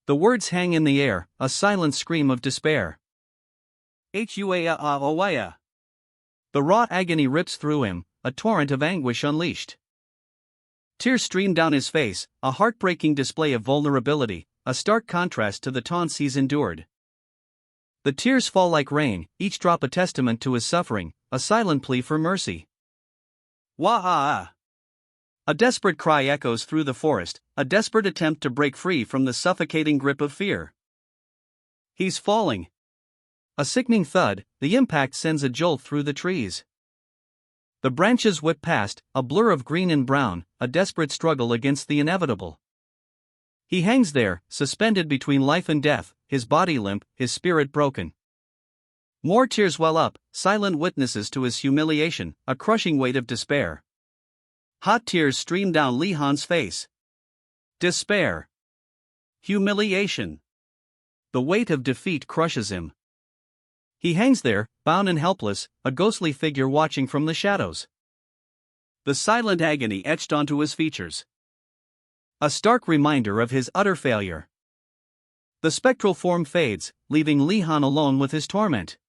The words hang in the air, a silent scream of despair. Huaoya. The raw agony rips through him, a torrent of anguish unleashed. Tears stream down his face, a heartbreaking display of vulnerability, a stark contrast to the taunts he's endured. The tears fall like rain, each drop a testament to his suffering, a silent plea for mercy. Wah-ah! A desperate cry echoes through the forest, a desperate attempt to break free from the suffocating grip of fear. He's falling. A sickening thud, the impact sends a jolt through the trees. The branches whip past, a blur of green and brown, a desperate struggle against the inevitable. He hangs there, suspended between life and death, his body limp, his spirit broken. More tears well up, silent witnesses to his humiliation, a crushing weight of despair. Hot tears stream down Li Han's face. Despair. Humiliation. The weight of defeat crushes him. He hangs there, bound and helpless, a ghostly figure watching from the shadows. The silent agony etched onto his features. A stark reminder of his utter failure. The spectral form fades, leaving Li Han alone with his torment.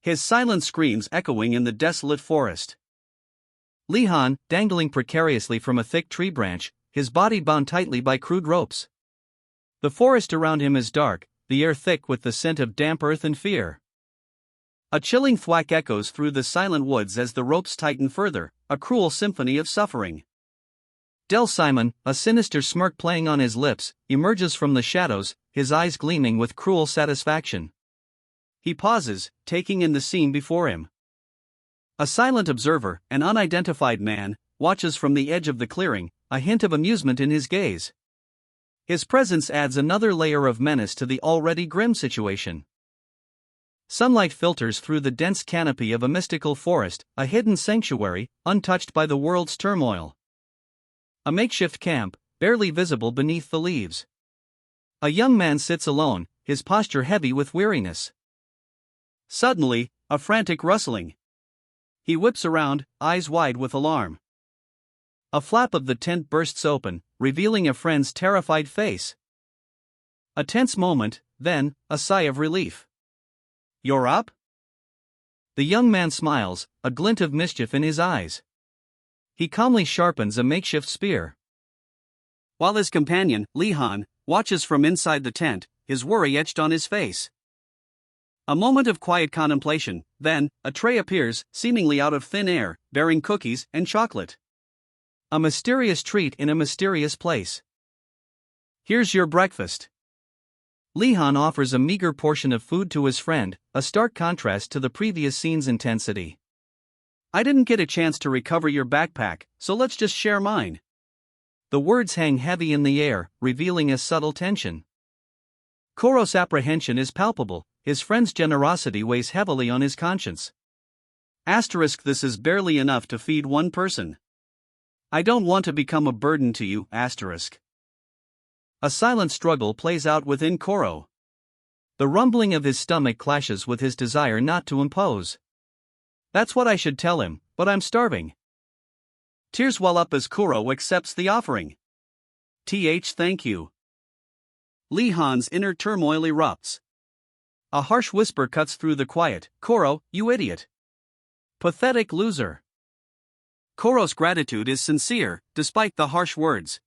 His silent screams echoing in the desolate forest. Li Han, dangling precariously from a thick tree branch, his body bound tightly by crude ropes. The forest around him is dark, the air thick with the scent of damp earth and fear. A chilling thwack echoes through the silent woods as the ropes tighten further, a cruel symphony of suffering. Del Simon, a sinister smirk playing on his lips, emerges from the shadows, his eyes gleaming with cruel satisfaction. He pauses, taking in the scene before him. A silent observer, an unidentified man, watches from the edge of the clearing, a hint of amusement in his gaze. His presence adds another layer of menace to the already grim situation. Sunlight filters through the dense canopy of a mystical forest, a hidden sanctuary, untouched by the world's turmoil. A makeshift camp, barely visible beneath the leaves. A young man sits alone, his posture heavy with weariness. Suddenly, a frantic rustling. He whips around, eyes wide with alarm. A flap of the tent bursts open, revealing a friend's terrified face. A tense moment, then, a sigh of relief. "You're up?" The young man smiles, a glint of mischief in his eyes. He calmly sharpens a makeshift spear. While his companion, Li Han, watches from inside the tent, his worry etched on his face. A moment of quiet contemplation, then, a tray appears, seemingly out of thin air, bearing cookies and chocolate. A mysterious treat in a mysterious place. "Here's your breakfast." Li Han offers a meager portion of food to his friend, a stark contrast to the previous scene's intensity. "I didn't get a chance to recover your backpack, so let's just share mine." The words hang heavy in the air, revealing a subtle tension. Kuro's apprehension is palpable, his friend's generosity weighs heavily on his conscience. This is barely enough to feed one person. I don't want to become a burden to you. A silent struggle plays out within Kuro. The rumbling of his stomach clashes with his desire not to impose. That's what I should tell him, but I'm starving. Tears well up as Kuro accepts the offering. Thank you. Li Han's inner turmoil erupts. A harsh whisper cuts through the quiet. "Kuro, you idiot. Pathetic loser." Kuro's gratitude is sincere, despite the harsh words.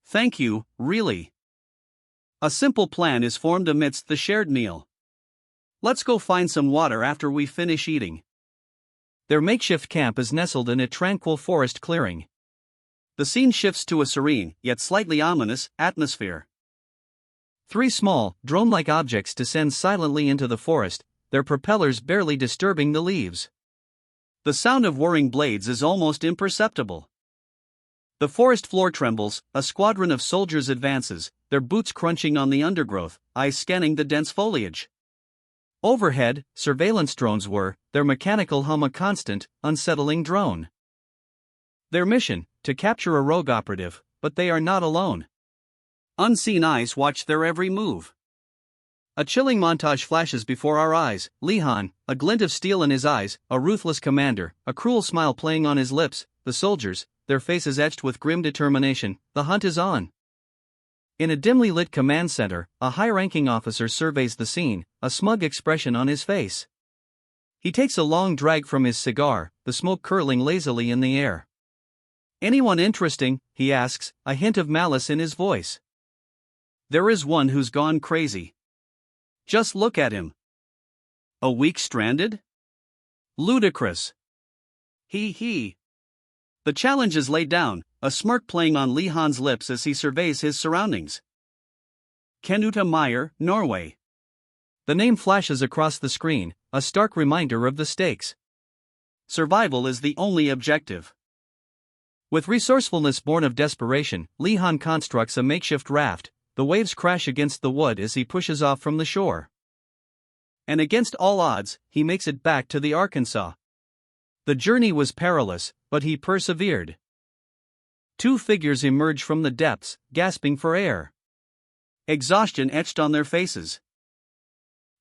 "Thank you, really." A simple plan is formed amidst the shared meal. "Let's go find some water after we finish eating." Their makeshift camp is nestled in a tranquil forest clearing. The scene shifts to a serene, yet slightly ominous, atmosphere. Three small, drone-like objects descend silently into the forest, their propellers barely disturbing the leaves. The sound of whirring blades is almost imperceptible. The forest floor trembles, a squadron of soldiers advances, their boots crunching on the undergrowth, eyes scanning the dense foliage. Overhead, surveillance drones whir, their mechanical hum a constant, unsettling drone. Their mission, to capture a rogue operative, but they are not alone. Unseen eyes watch their every move. A chilling montage flashes before our eyes. Lee Han, a glint of steel in his eyes, a ruthless commander, a cruel smile playing on his lips. The soldiers, their faces etched with grim determination. The hunt is on. In a dimly lit command center, a high-ranking officer surveys the scene, a smug expression on his face. He takes a long drag from his cigar, the smoke curling lazily in the air. "Anyone interesting?" he asks, a hint of malice in his voice. "There is one who's gone crazy. Just look at him. A week stranded? Ludicrous. He. The challenge is laid down, a smirk playing on Lee Han's lips as he surveys his surroundings. Kenuta Meyer, Norway. The name flashes across the screen, a stark reminder of the stakes. Survival is the only objective. With resourcefulness born of desperation, Lee Han constructs a makeshift raft. The waves crash against the wood as he pushes off from the shore. And against all odds, he makes it back to the Arkansas. The journey was perilous, but he persevered. Two figures emerge from the depths, gasping for air. Exhaustion etched on their faces.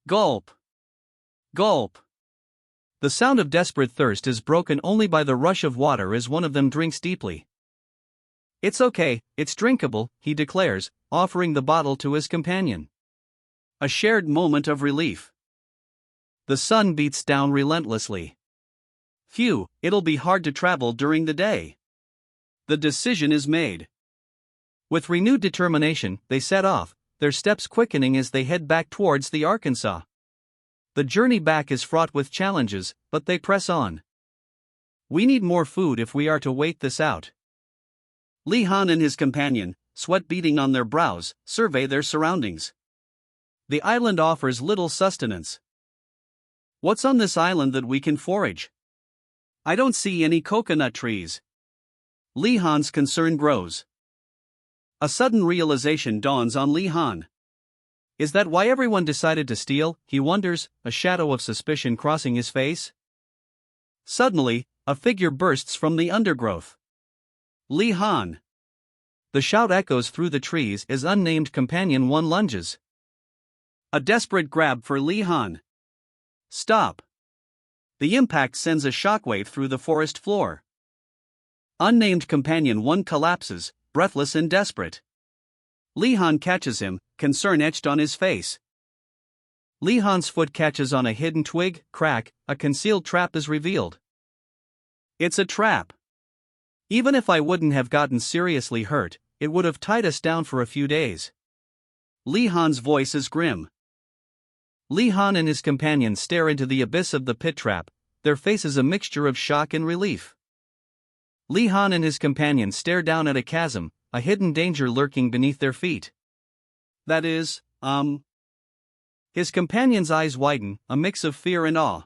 Gulp. Gulp. The sound of desperate thirst is broken only by the rush of water as one of them drinks deeply. "It's okay, it's drinkable," he declares, offering the bottle to his companion. A shared moment of relief. The sun beats down relentlessly. "Phew, it'll be hard to travel during the day." The decision is made. With renewed determination, they set off, their steps quickening as they head back towards the Arkansas. The journey back is fraught with challenges, but they press on. "We need more food if we are to wait this out." Lee Han and his companion, sweat beading on their brows, survey their surroundings. The island offers little sustenance. "What's on this island that we can forage? I don't see any coconut trees." Lee Han's concern grows. A sudden realization dawns on Lee Han. Is that why everyone decided to steal? He wonders, a shadow of suspicion crossing his face. Suddenly, a figure bursts from the undergrowth. "Lee Han!" The shout echoes through the trees as unnamed companion one lunges. A desperate grab for Lee Han. Stop! The impact sends a shockwave through the forest floor. Unnamed companion one collapses, breathless and desperate. Lee Han catches him, concern etched on his face. Lee Han's foot catches on a hidden twig, crack, a concealed trap is revealed. It's a trap. "Even if I wouldn't have gotten seriously hurt, it would have tied us down for a few days." Lee Han's voice is grim. Lee Han and his companion stare into the abyss of the pit trap, their faces a mixture of shock and relief. Lee Han and his companion stare down at a chasm, a hidden danger lurking beneath their feet. "That is, His companion's eyes widen, a mix of fear and awe.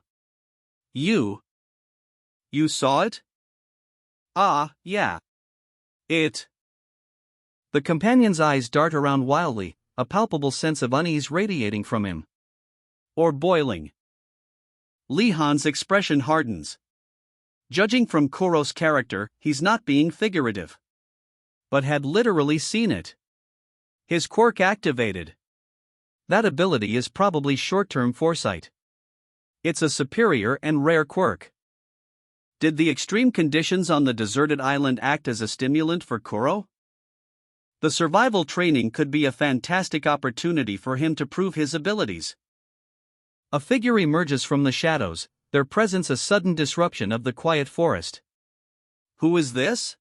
You saw it?" "Ah, yeah. It." The companion's eyes dart around wildly, a palpable sense of unease radiating from him. "Or boiling." Lee Han's expression hardens. Judging from Kuro's character, he's not being figurative. But had literally seen it. His quirk activated. That ability is probably short-term foresight. It's a superior and rare quirk. Did the extreme conditions on the deserted island act as a stimulant for Kuro? The survival training could be a fantastic opportunity for him to prove his abilities. A figure emerges from the shadows, their presence a sudden disruption of the quiet forest. Who is this?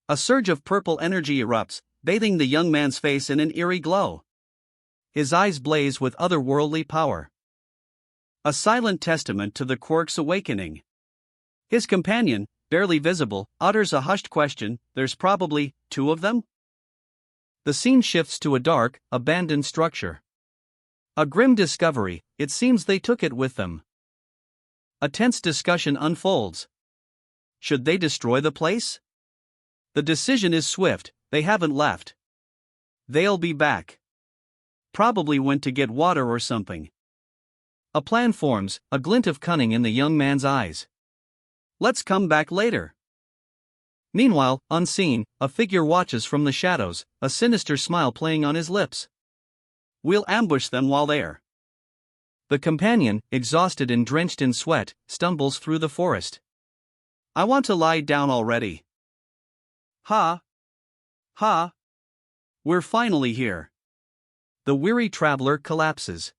A surge of purple energy erupts, bathing the young man's face in an eerie glow. His eyes blaze with otherworldly power. A silent testament to the quirk's awakening. His companion, barely visible, utters a hushed question. "There's probably two of them?" The scene shifts to a dark, abandoned structure. A grim discovery, it seems they took it with them. A tense discussion unfolds. Should they destroy the place? The decision is swift, they haven't left. They'll be back. Probably went to get water or something. A plan forms, a glint of cunning in the young man's eyes. Let's come back later. Meanwhile, unseen, a figure watches from the shadows, a sinister smile playing on his lips. We'll ambush them while there. The companion, exhausted and drenched in sweat, stumbles through the forest. I want to lie down already. Ha! Ha! We're finally here. The weary traveler collapses.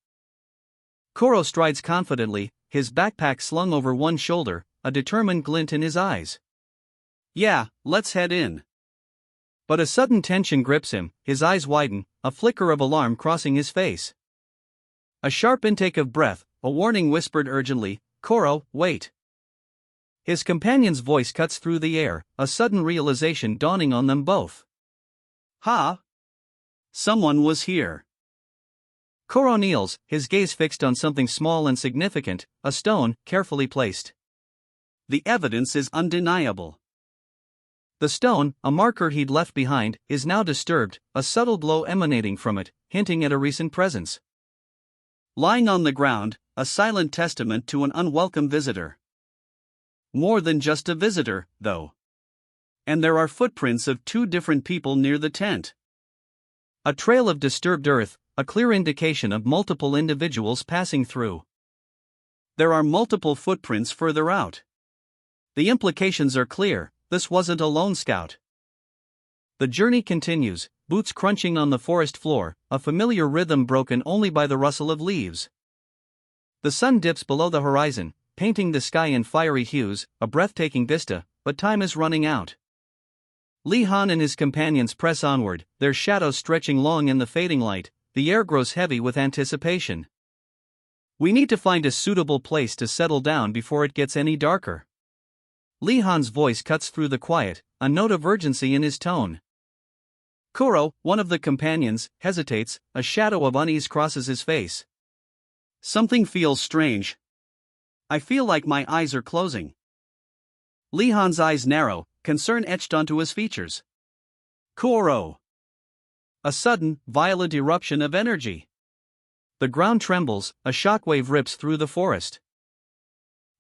Koro strides confidently, his backpack slung over one shoulder, a determined glint in his eyes. Yeah, let's head in. But a sudden tension grips him, his eyes widen, a flicker of alarm crossing his face. A sharp intake of breath, a warning whispered urgently, Koro, wait. His companion's voice cuts through the air, a sudden realization dawning on them both. Ha! Someone was here. Koro kneels, his gaze fixed on something small and significant, a stone, carefully placed. The evidence is undeniable. The stone, a marker he'd left behind, is now disturbed, a subtle glow emanating from it, hinting at a recent presence. Lying on the ground, a silent testament to an unwelcome visitor. More than just a visitor, though. And there are footprints of two different people near the tent. A trail of disturbed earth, a clear indication of multiple individuals passing through. There are multiple footprints further out. The implications are clear, this wasn't a lone scout. The journey continues, boots crunching on the forest floor, a familiar rhythm broken only by the rustle of leaves. The sun dips below the horizon, painting the sky in fiery hues, a breathtaking vista, but time is running out. Li Han and his companions press onward, their shadows stretching long in the fading light. The air grows heavy with anticipation. We need to find a suitable place to settle down before it gets any darker. Li Han's voice cuts through the quiet, a note of urgency in his tone. Koro, one of the companions, hesitates, a shadow of unease crosses his face. Something feels strange. I feel like my eyes are closing. Li Han's eyes narrow, concern etched onto his features. Koro! A sudden, violent eruption of energy. The ground trembles, a shockwave rips through the forest.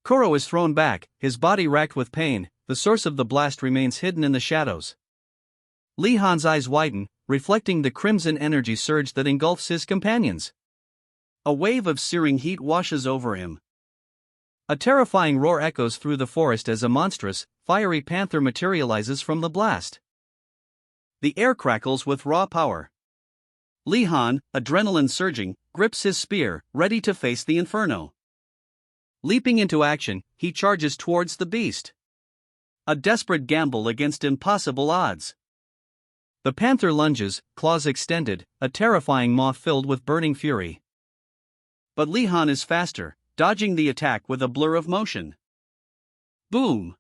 Koro is thrown back, his body racked with pain, the source of the blast remains hidden in the shadows. Li Han's eyes widen, reflecting the crimson energy surge that engulfs his companions. A wave of searing heat washes over him. A terrifying roar echoes through the forest as a monstrous, fiery panther materializes from the blast. The air crackles with raw power. Li Han, adrenaline surging, grips his spear, ready to face the inferno. Leaping into action, he charges towards the beast. A desperate gamble against impossible odds. The panther lunges, claws extended, a terrifying maw filled with burning fury. But Li Han is faster, dodging the attack with a blur of motion. Boom!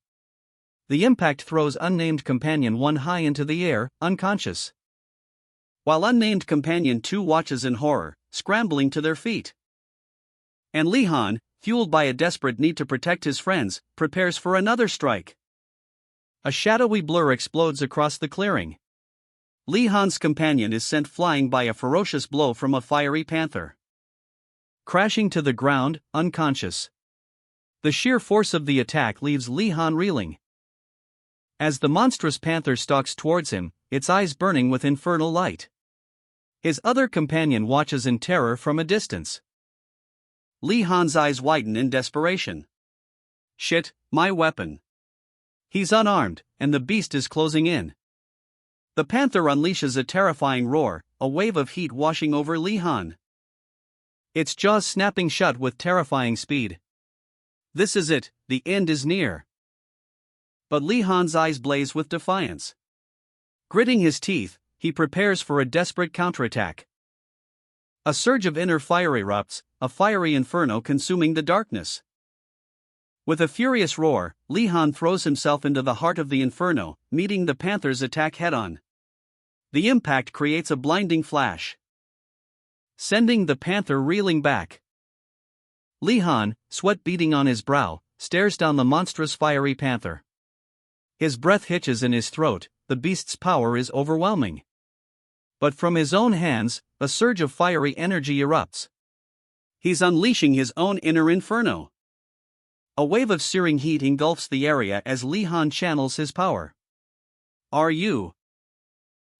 The impact throws unnamed companion 1 high into the air, unconscious. While unnamed companion 2 watches in horror, scrambling to their feet. And Li Han, fueled by a desperate need to protect his friends, prepares for another strike. A shadowy blur explodes across the clearing. Li Han's companion is sent flying by a ferocious blow from a fiery panther. Crashing to the ground, unconscious. The sheer force of the attack leaves Li Han reeling. As the monstrous panther stalks towards him, its eyes burning with infernal light. His other companion watches in terror from a distance. Li Han's eyes widen in desperation. Shit, my weapon. He's unarmed, and the beast is closing in. The panther unleashes a terrifying roar, a wave of heat washing over Li Han. Its jaws snapping shut with terrifying speed. This is it, the end is near. But Li Han's eyes blaze with defiance. Gritting his teeth, he prepares for a desperate counterattack. A surge of inner fire erupts, a fiery inferno consuming the darkness. With a furious roar, Li Han throws himself into the heart of the inferno, meeting the panther's attack head-on. The impact creates a blinding flash, sending the panther reeling back. Li Han, sweat beading on his brow, stares down the monstrous fiery panther. His breath hitches in his throat, the beast's power is overwhelming. But from his own hands, a surge of fiery energy erupts. He's unleashing his own inner inferno. A wave of searing heat engulfs the area as Li Han channels his power. Are you?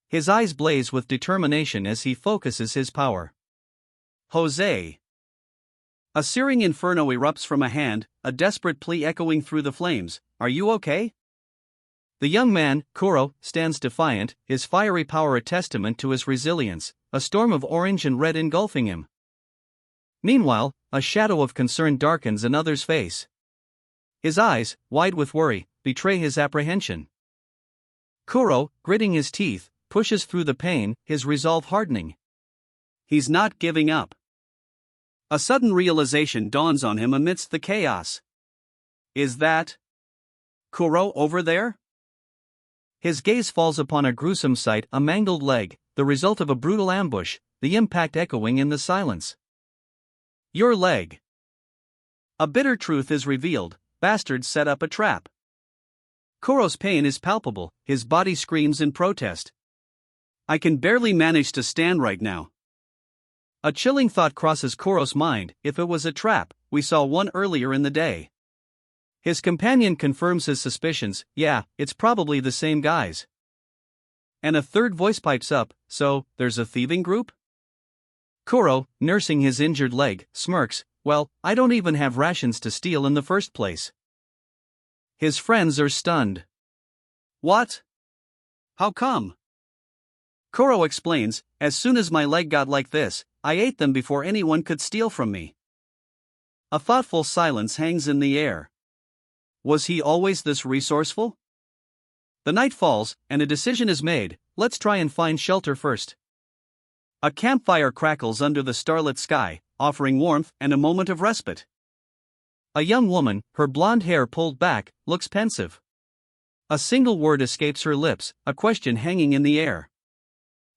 His eyes blaze with determination as he focuses his power. Jose. A searing inferno erupts from a hand, a desperate plea echoing through the flames. Are you okay? The young man, Kuro, stands defiant, his fiery power a testament to his resilience, a storm of orange and red engulfing him. Meanwhile, a shadow of concern darkens another's face. His eyes, wide with worry, betray his apprehension. Kuro, gritting his teeth, pushes through the pain, his resolve hardening. He's not giving up. A sudden realization dawns on him amidst the chaos. Is that Kuro over there? His gaze falls upon a gruesome sight, a mangled leg, the result of a brutal ambush, the impact echoing in the silence. Your leg. A bitter truth is revealed. Bastards set up a trap. Kuro's pain is palpable, his body screams in protest. I can barely manage to stand right now. A chilling thought crosses Kuro's mind. If it was a trap, we saw one earlier in the day. His companion confirms his suspicions. Yeah, it's probably the same guys. And a third voice pipes up, so, there's a thieving group? Kuro, nursing his injured leg, smirks. Well, I don't even have rations to steal in the first place. His friends are stunned. What? How come? Kuro explains, as soon as my leg got like this, I ate them before anyone could steal from me. A thoughtful silence hangs in the air. Was he always this resourceful? The night falls, and a decision is made. Let's try and find shelter first. A campfire crackles under the starlit sky, offering warmth and a moment of respite. A young woman, her blonde hair pulled back, looks pensive. A single word escapes her lips, a question hanging in the air.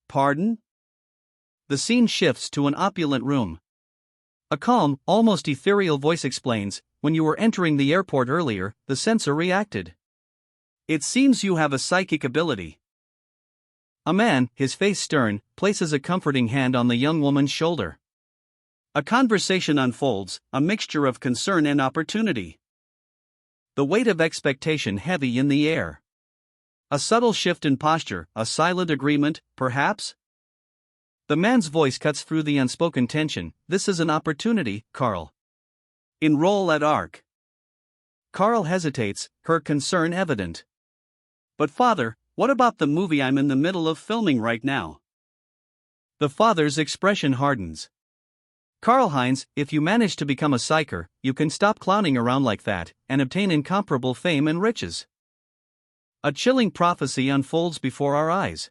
Pardon? The scene shifts to an opulent room. A calm, almost ethereal voice explains, when you were entering the airport earlier, the sensor reacted. It seems you have a psychic ability. A man, his face stern, places a comforting hand on the young woman's shoulder. A conversation unfolds, a mixture of concern and opportunity. The weight of expectation heavy in the air. A subtle shift in posture, a silent agreement, perhaps? The man's voice cuts through the unspoken tension. This is an opportunity, Carl. Enroll at ARC. Carl hesitates, her concern evident. But father, what about the movie I'm in the middle of filming right now? The father's expression hardens. Karl-Heinz, if you manage to become a psyker, you can stop clowning around like that, and obtain incomparable fame and riches. A chilling prophecy unfolds before our eyes.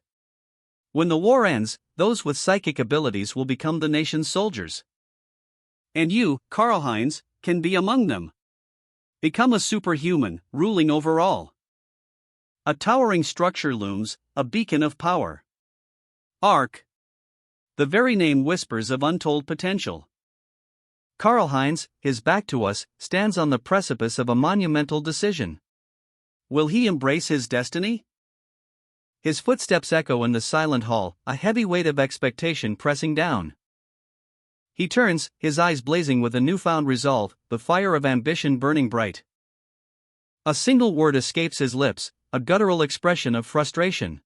When the war ends, those with psychic abilities will become the nation's soldiers. And you, Karl-Heinz, can be among them. Become a superhuman, ruling over all. A towering structure looms, a beacon of power. ARC. The very name whispers of untold potential. Karl-Heinz, his back to us, stands on the precipice of a monumental decision. Will he embrace his destiny? His footsteps echo in the silent hall, a heavy weight of expectation pressing down. He turns, his eyes blazing with a newfound resolve, the fire of ambition burning bright. A single word escapes his lips, a guttural expression of frustration.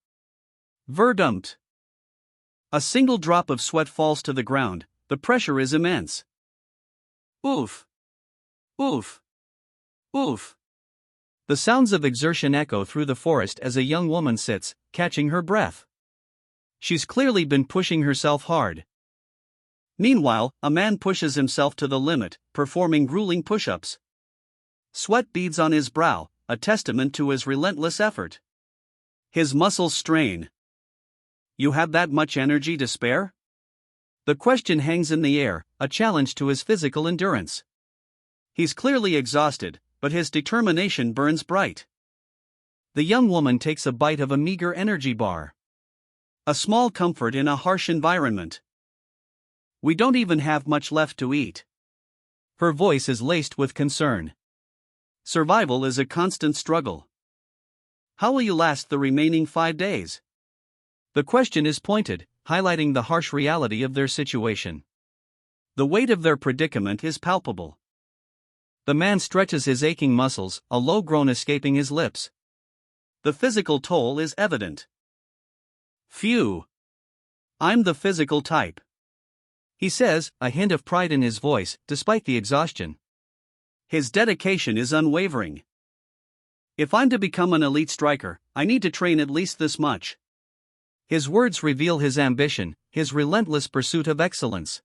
Verdammt. A single drop of sweat falls to the ground, the pressure is immense. Oof. Oof. Oof. The sounds of exertion echo through the forest as a young woman sits, catching her breath. She's clearly been pushing herself hard. Meanwhile, a man pushes himself to the limit, performing grueling push-ups. Sweat beads on his brow, a testament to his relentless effort. His muscles strain. You have that much energy to spare? The question hangs in the air, a challenge to his physical endurance. He's clearly exhausted, but his determination burns bright. The young woman takes a bite of a meager energy bar. A small comfort in a harsh environment. We don't even have much left to eat. Her voice is laced with concern. Survival is a constant struggle. How will you last the remaining 5 days? The question is pointed, highlighting the harsh reality of their situation. The weight of their predicament is palpable. The man stretches his aching muscles, a low groan escaping his lips. The physical toll is evident. Phew. I'm the physical type. he says, a hint of pride in his voice, despite the exhaustion. His dedication is unwavering. If I'm to become an elite striker, I need to train at least this much. His words reveal his ambition, his relentless pursuit of excellence.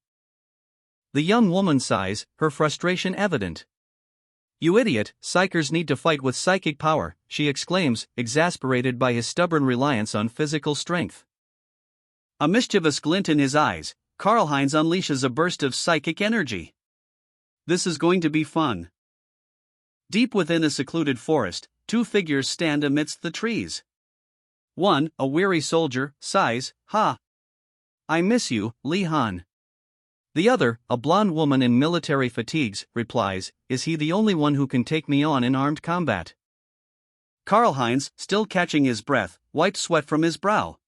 The young woman sighs, her frustration evident. You idiot, psychers need to fight with psychic power, she exclaims, exasperated by his stubborn reliance on physical strength. A mischievous glint in his eyes, Karl-Heinz unleashes a burst of psychic energy. This is going to be fun. Deep within a secluded forest, two figures stand amidst the trees. One, a weary soldier, sighs, "Ha! I miss you, Li Han." The other, a blonde woman in military fatigues, replies, "Is he the only one who can take me on in armed combat?" Karl-Heinz, still catching his breath, wipes sweat from his brow.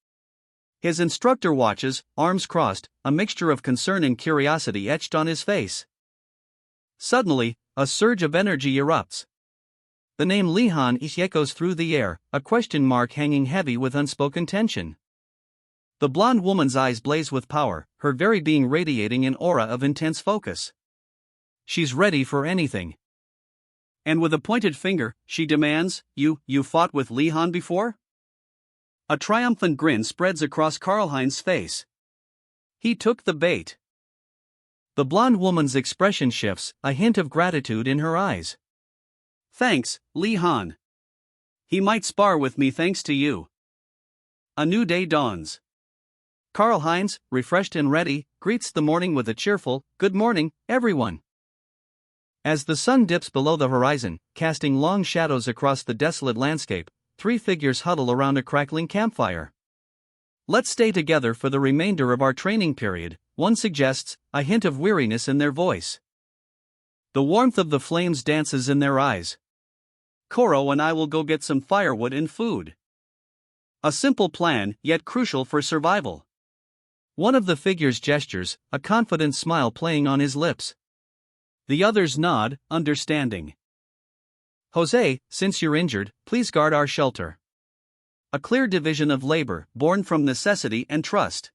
His instructor watches, arms crossed, a mixture of concern and curiosity etched on his face. Suddenly, a surge of energy erupts. The name Li Han echoes through the air, a question mark hanging heavy with unspoken tension. The blonde woman's eyes blaze with power, her very being radiating an aura of intense focus. She's ready for anything. And with a pointed finger, she demands, You fought with Li Han before?" A triumphant grin spreads across Karl-Heinz's face. He took the bait. The blonde woman's expression shifts, a hint of gratitude in her eyes. "Thanks, Li Han. He might spar with me thanks to you." A new day dawns. Karl-Heinz, refreshed and ready, greets the morning with a cheerful, "Good morning, everyone." As the sun dips below the horizon, casting long shadows across the desolate landscape, three figures huddle around a crackling campfire. "Let's stay together for the remainder of our training period," one suggests, a hint of weariness in their voice. The warmth of the flames dances in their eyes. "Koro and I will go get some firewood and food." A simple plan, yet crucial for survival. One of the figures gestures, a confident smile playing on his lips. The others nod, understanding. "Jose, since you're injured, please guard our shelter." A clear division of labor, born from necessity and trust.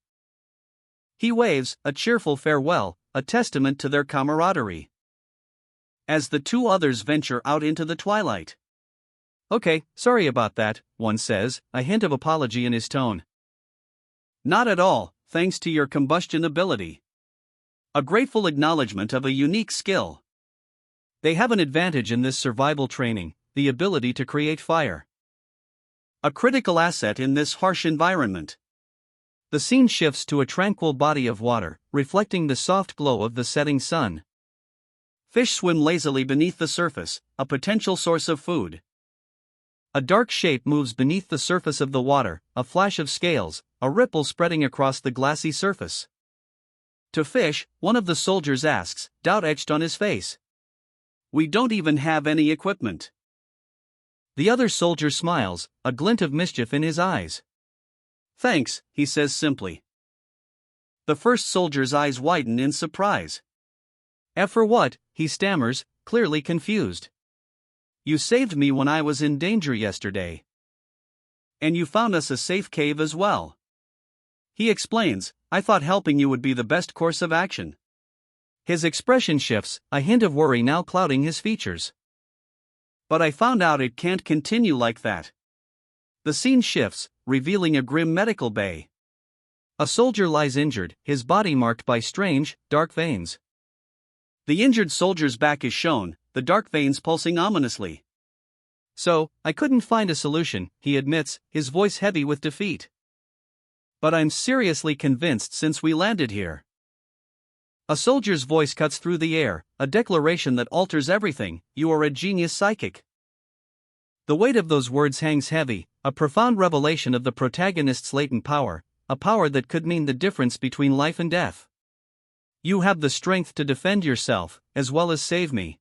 He waves, a cheerful farewell, a testament to their camaraderie. As the two others venture out into the twilight. "Okay, sorry about that," one says, a hint of apology in his tone. "Not at all, thanks to your combustion ability." A grateful acknowledgement of a unique skill. They have an advantage in this survival training, the ability to create fire. A critical asset in this harsh environment. The scene shifts to a tranquil body of water, reflecting the soft glow of the setting sun. Fish swim lazily beneath the surface, a potential source of food. A dark shape moves beneath the surface of the water, a flash of scales, a ripple spreading across the glassy surface. To fish, one of the soldiers asks, doubt etched on his face. "We don't even have any equipment." The other soldier smiles, a glint of mischief in his eyes. "Thanks," he says simply. The first soldier's eyes widen in surprise. For what?" he stammers, clearly confused. "You saved me when I was in danger yesterday. And you found us a safe cave as well." He explains, "I thought helping you would be the best course of action." His expression shifts, a hint of worry now clouding his features. "But I found out it can't continue like that." The scene shifts, revealing a grim medical bay. A soldier lies injured, his body marked by strange, dark veins. The injured soldier's back is shown, the dark veins pulsing ominously. "So, I couldn't find a solution," he admits, his voice heavy with defeat. "But I'm seriously convinced since we landed here." A soldier's voice cuts through the air, a declaration that alters everything, "You are a genius psychic." The weight of those words hangs heavy, a profound revelation of the protagonist's latent power, a power that could mean the difference between life and death. "You have the strength to defend yourself, as well as save me."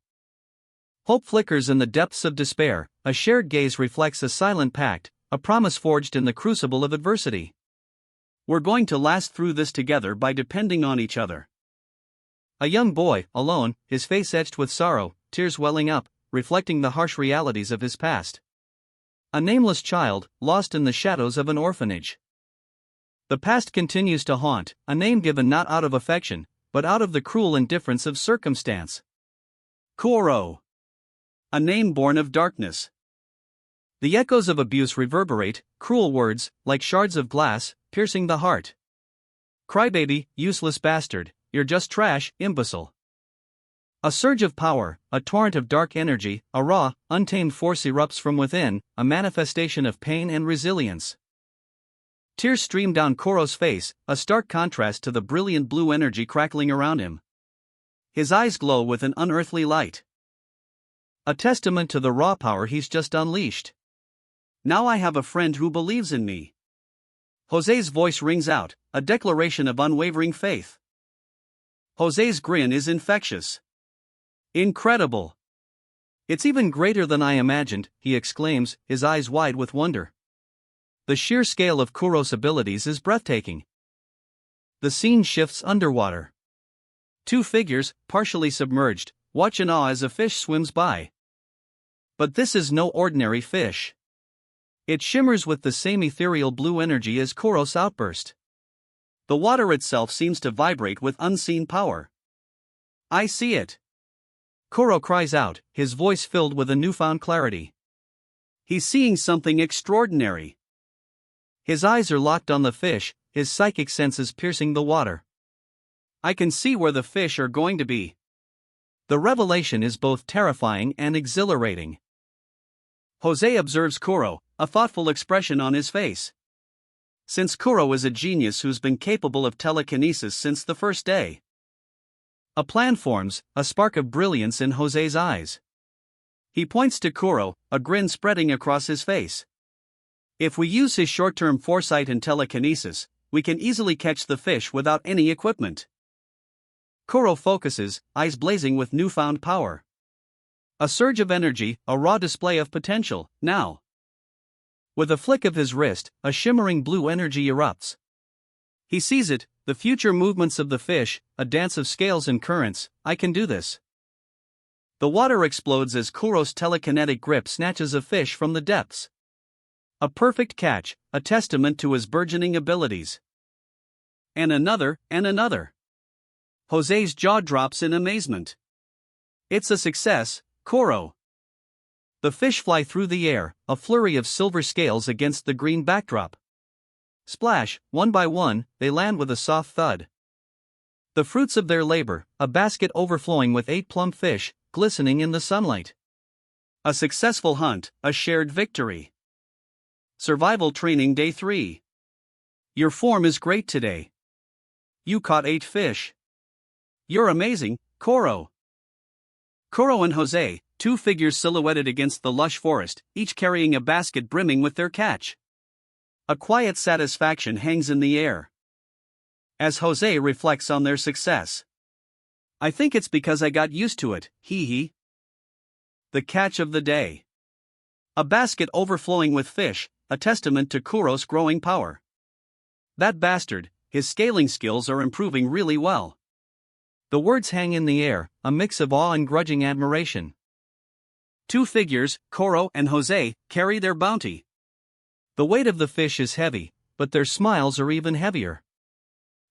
Hope flickers in the depths of despair, a shared gaze reflects a silent pact, a promise forged in the crucible of adversity. "We're going to last through this together by depending on each other." A young boy, alone, his face etched with sorrow, tears welling up, reflecting the harsh realities of his past. A nameless child, lost in the shadows of an orphanage. The past continues to haunt, a name given not out of affection, but out of the cruel indifference of circumstance. Koro. A name born of darkness. The echoes of abuse reverberate, cruel words, like shards of glass, piercing the heart. Crybaby, useless bastard, you're just trash, imbecile. A surge of power, a torrent of dark energy, a raw, untamed force erupts from within, a manifestation of pain and resilience. Tears stream down Koro's face, a stark contrast to the brilliant blue energy crackling around him. His eyes glow with an unearthly light. A testament to the raw power he's just unleashed. Now I have a friend who believes in me. Jose's voice rings out, a declaration of unwavering faith. Jose's grin is infectious. Incredible. It's even greater than I imagined, he exclaims, his eyes wide with wonder. The sheer scale of Kuro's abilities is breathtaking. The scene shifts underwater. Two figures, partially submerged, watch in awe as a fish swims by. But this is no ordinary fish. It shimmers with the same ethereal blue energy as Kuro's outburst. The water itself seems to vibrate with unseen power. I see it. Kuro cries out, his voice filled with a newfound clarity. He's seeing something extraordinary. His eyes are locked on the fish, his psychic senses piercing the water. I can see where the fish are going to be. The revelation is both terrifying and exhilarating. Jose observes Kuro, a thoughtful expression on his face. Since Kuro is a genius who's been capable of telekinesis since the first day. A plan forms, a spark of brilliance in Jose's eyes. He points to Kuro, a grin spreading across his face. If we use his short-term foresight and telekinesis, we can easily catch the fish without any equipment. Kuro focuses, eyes blazing with newfound power. A surge of energy, a raw display of potential, now. With a flick of his wrist, a shimmering blue energy erupts. He sees it, the future movements of the fish, a dance of scales and currents. I can do this. The water explodes as Kuro's telekinetic grip snatches a fish from the depths. A perfect catch, a testament to his burgeoning abilities. And another, and another. Jose's jaw drops in amazement. It's a success, Kuro. The fish fly through the air, a flurry of silver scales against the green backdrop. Splash, one by one, they land with a soft thud. The fruits of their labor, a basket overflowing with 8 plump fish, glistening in the sunlight. A successful hunt, a shared victory. Survival Training Day 3. Your form is great today. You caught 8 fish. You're amazing, Kuro. Kuro and Jose, two figures silhouetted against the lush forest, each carrying a basket brimming with their catch. A quiet satisfaction hangs in the air. As Jose reflects on their success. I think it's because I got used to it, hee hee. The catch of the day. A basket overflowing with fish, a testament to Kuro's growing power. That bastard, his scaling skills are improving really well. The words hang in the air, a mix of awe and grudging admiration. Two figures, Kuro and Jose, carry their bounty. The weight of the fish is heavy, but their smiles are even heavier.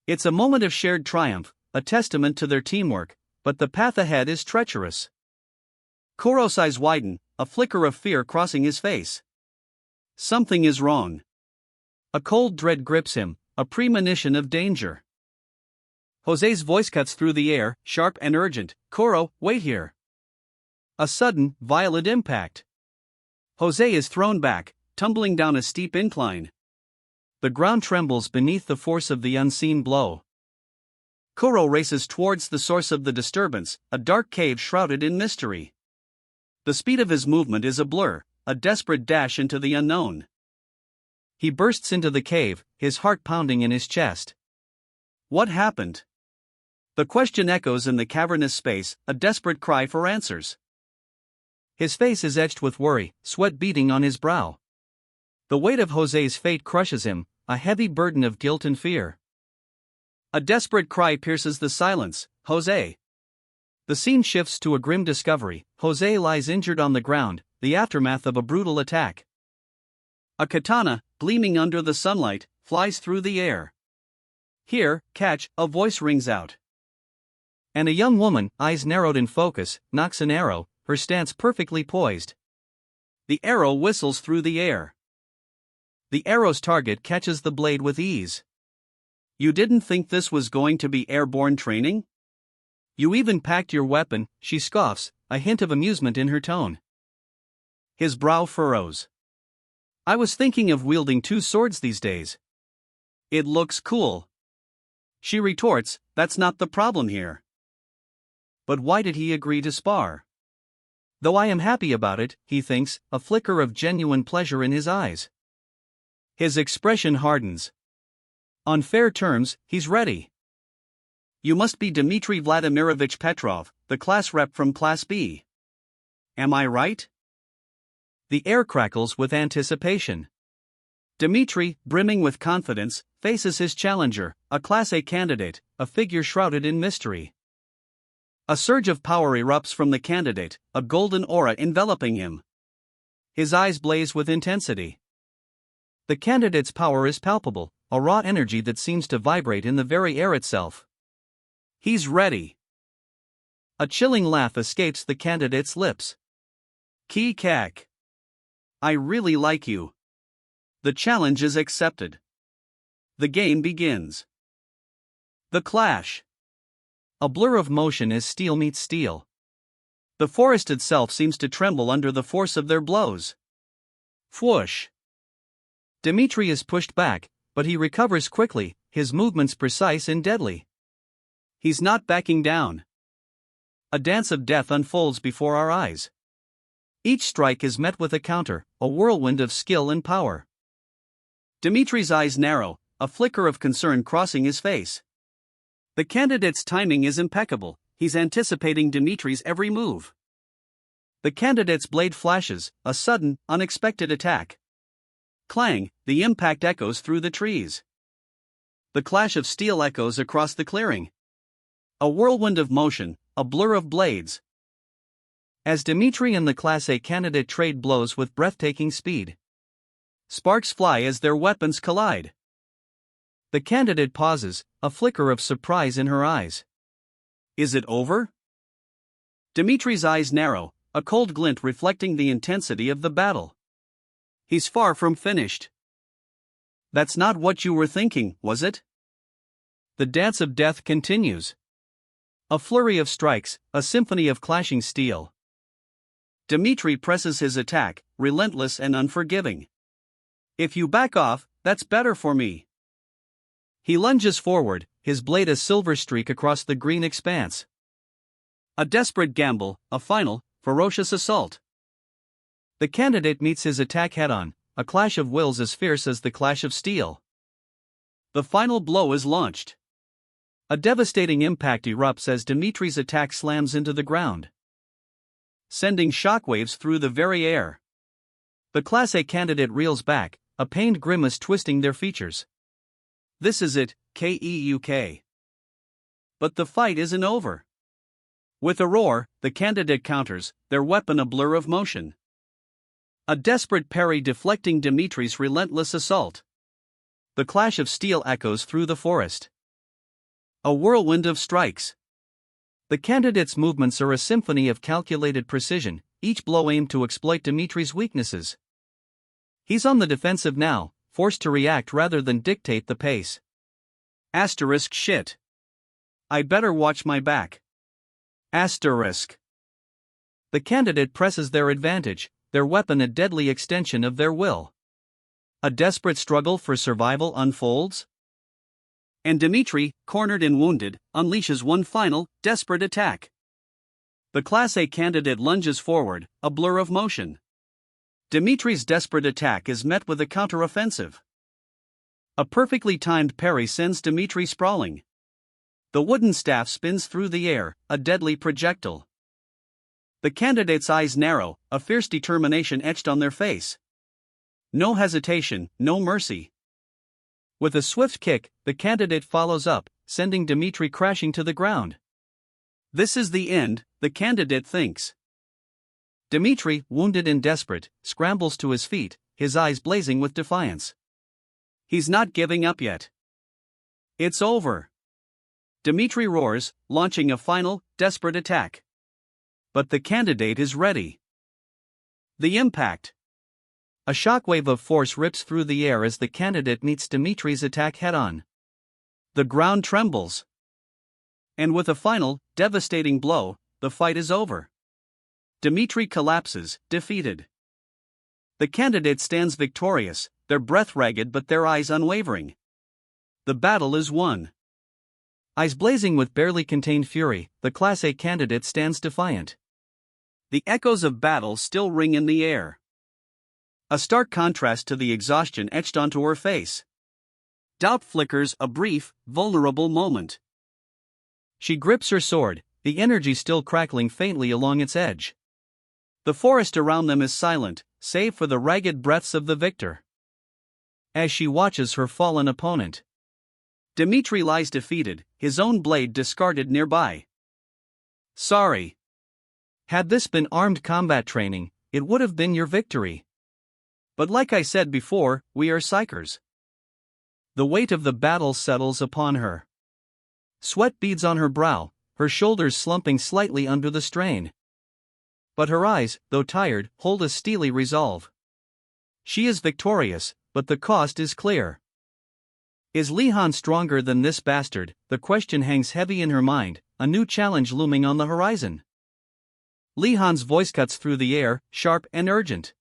It's a moment of shared triumph, a testament to their teamwork, but the path ahead is treacherous. Kuro's eyes widen, a flicker of fear crossing his face. Something is wrong. A cold dread grips him, a premonition of danger. Jose's voice cuts through the air, sharp and urgent. Kuro, wait here. A sudden, violent impact. Jose is thrown back, tumbling down a steep incline. The ground trembles beneath the force of the unseen blow. Kuro races towards the source of the disturbance, a dark cave shrouded in mystery. The speed of his movement is a blur, a desperate dash into the unknown. He bursts into the cave, his heart pounding in his chest. What happened? The question echoes in the cavernous space, a desperate cry for answers. His face is etched with worry, sweat beading on his brow. The weight of Jose's fate crushes him, a heavy burden of guilt and fear. A desperate cry pierces the silence, Jose. The scene shifts to a grim discovery. Jose lies injured on the ground, the aftermath of a brutal attack. A katana, gleaming under the sunlight, flies through the air. Here, catch, a voice rings out. And a young woman, eyes narrowed in focus, knocks an arrow, her stance perfectly poised. The arrow whistles through the air. The arrow's target catches the blade with ease. You didn't think this was going to be airborne training? You even packed your weapon, she scoffs, a hint of amusement in her tone. His brow furrows. I was thinking of wielding 2 swords these days. It looks cool. She retorts, that's not the problem here. But why did he agree to spar? Though I am happy about it, he thinks, a flicker of genuine pleasure in his eyes. His expression hardens. On fair terms, he's ready. You must be Dmitry Vladimirovich Petrov, the class rep from Class B. Am I right? The air crackles with anticipation. Dmitry, brimming with confidence, faces his challenger, a Class A candidate, a figure shrouded in mystery. A surge of power erupts from the candidate, a golden aura enveloping him. His eyes blaze with intensity. The candidate's power is palpable, a raw energy that seems to vibrate in the very air itself. He's ready. A chilling laugh escapes the candidate's lips. Ki kak. I really like you. The challenge is accepted. The game begins. The clash. A blur of motion as steel meets steel. The forest itself seems to tremble under the force of their blows. Whoosh. Dmitry is pushed back, but he recovers quickly, his movements precise and deadly. He's not backing down. A dance of death unfolds before our eyes. Each strike is met with a counter, a whirlwind of skill and power. Dmitry's eyes narrow, a flicker of concern crossing his face. The candidate's timing is impeccable, he's anticipating Dmitry's every move. The candidate's blade flashes, a sudden, unexpected attack. Clang, the impact echoes through the trees. The clash of steel echoes across the clearing. A whirlwind of motion, a blur of blades. As Dmitry and the Class A candidate trade blows with breathtaking speed. Sparks fly as their weapons collide. The candidate pauses, a flicker of surprise in her eyes. Is it over? Dmitry's eyes narrow, a cold glint reflecting the intensity of the battle. He's far from finished. That's not what you were thinking, was it? The dance of death continues. A flurry of strikes, a symphony of clashing steel. Dmitry presses his attack, relentless and unforgiving. If you back off, that's better for me. He lunges forward, his blade a silver streak across the green expanse. A desperate gamble, a final, ferocious assault. The candidate meets his attack head-on, a clash of wills as fierce as the clash of steel. The final blow is launched. A devastating impact erupts as Dmitry's attack slams into the ground, sending shockwaves through the very air. The Class A candidate reels back, a pained grimace twisting their features. This is it, KEUK. But the fight isn't over. With a roar, the candidate counters, their weapon a blur of motion. A desperate parry deflecting Dmitry's relentless assault. The clash of steel echoes through the forest. A whirlwind of strikes. The candidate's movements are a symphony of calculated precision, each blow aimed to exploit Dmitry's weaknesses. He's on the defensive now, forced to react rather than dictate the pace. Asterisk shit. I'd better watch my back. Asterisk. The candidate presses their advantage, their weapon a deadly extension of their will. A desperate struggle for survival unfolds. And Dmitry, cornered and wounded, unleashes one final, desperate attack. The Class A candidate lunges forward, a blur of motion. Dmitry's desperate attack is met with a counteroffensive. A perfectly timed parry sends Dmitry sprawling. The wooden staff spins through the air, a deadly projectile. The candidate's eyes narrow, a fierce determination etched on their face. No hesitation, no mercy. With a swift kick, the candidate follows up, sending Dmitry crashing to the ground. This is the end, the candidate thinks. Dmitry, wounded and desperate, scrambles to his feet, his eyes blazing with defiance. He's not giving up yet. It's over. Dmitri roars, launching a final, desperate attack. But the candidate is ready. The impact. A shockwave of force rips through the air as the candidate meets Dmitri's attack head-on. The ground trembles. And with a final, devastating blow, the fight is over. Dmitri collapses, defeated. The candidate stands victorious, their breath ragged but their eyes unwavering. The battle is won. Eyes blazing with barely contained fury, the Class A candidate stands defiant. The echoes of battle still ring in the air. A stark contrast to the exhaustion etched onto her face. Doubt flickers a brief, vulnerable moment. She grips her sword, the energy still crackling faintly along its edge. The forest around them is silent, save for the ragged breaths of the victor. As she watches her fallen opponent, Dmitri lies defeated, his own blade discarded nearby. Sorry. Had this been armed combat training, it would have been your victory. But like I said before, we are psychers. The weight of the battle settles upon her. Sweat beads on her brow, her shoulders slumping slightly under the strain. But her eyes, though tired, hold a steely resolve. She is victorious, but the cost is clear. Is Li Han stronger than this bastard? The question hangs heavy in her mind, a new challenge looming on the horizon. Li Han's voice cuts through the air, sharp and urgent.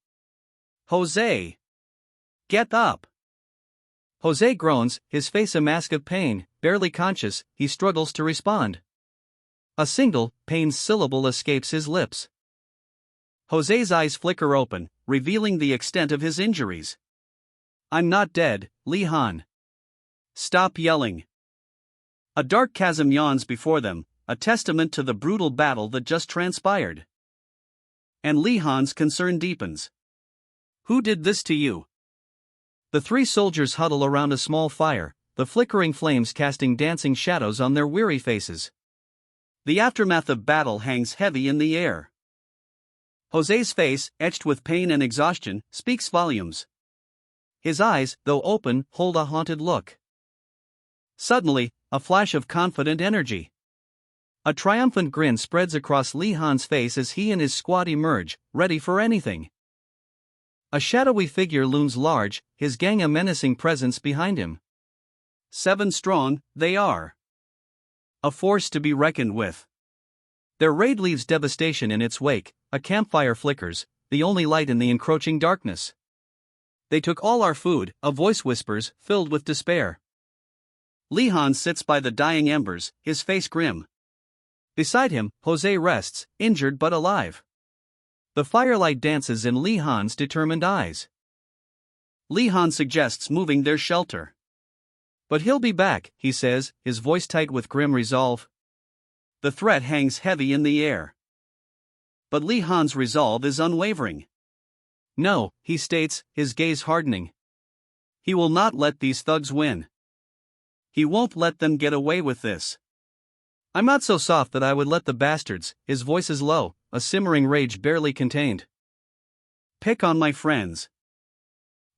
Jose! Get up! Jose groans, his face a mask of pain, barely conscious, he struggles to respond. A single, pained syllable escapes his lips. Jose's eyes flicker open, revealing the extent of his injuries. I'm not dead, Li Han. Stop yelling. A dark chasm yawns before them, a testament to the brutal battle that just transpired. And Li Han's concern deepens. Who did this to you? The three soldiers huddle around a small fire, the flickering flames casting dancing shadows on their weary faces. The aftermath of battle hangs heavy in the air. Jose's face, etched with pain and exhaustion, speaks volumes. His eyes, though open, hold a haunted look. Suddenly, a flash of confident energy. A triumphant grin spreads across Li Han's face as he and his squad emerge, ready for anything. A shadowy figure looms large, his gang a menacing presence behind him. 7 strong, they are. A force to be reckoned with. Their raid leaves devastation in its wake, a campfire flickers, the only light in the encroaching darkness. They took all our food, a voice whispers, filled with despair. Li Han sits by the dying embers, his face grim. Beside him, Jose rests, injured but alive. The firelight dances in Li Han's determined eyes. Li Han suggests moving their shelter. But he'll be back, he says, his voice tight with grim resolve. The threat hangs heavy in the air. But Li Han's resolve is unwavering. No, he states, his gaze hardening. He will not let these thugs win. He won't let them get away with this. I'm not so soft that I would let the bastards, his voice is low, a simmering rage barely contained. Pick on my friends.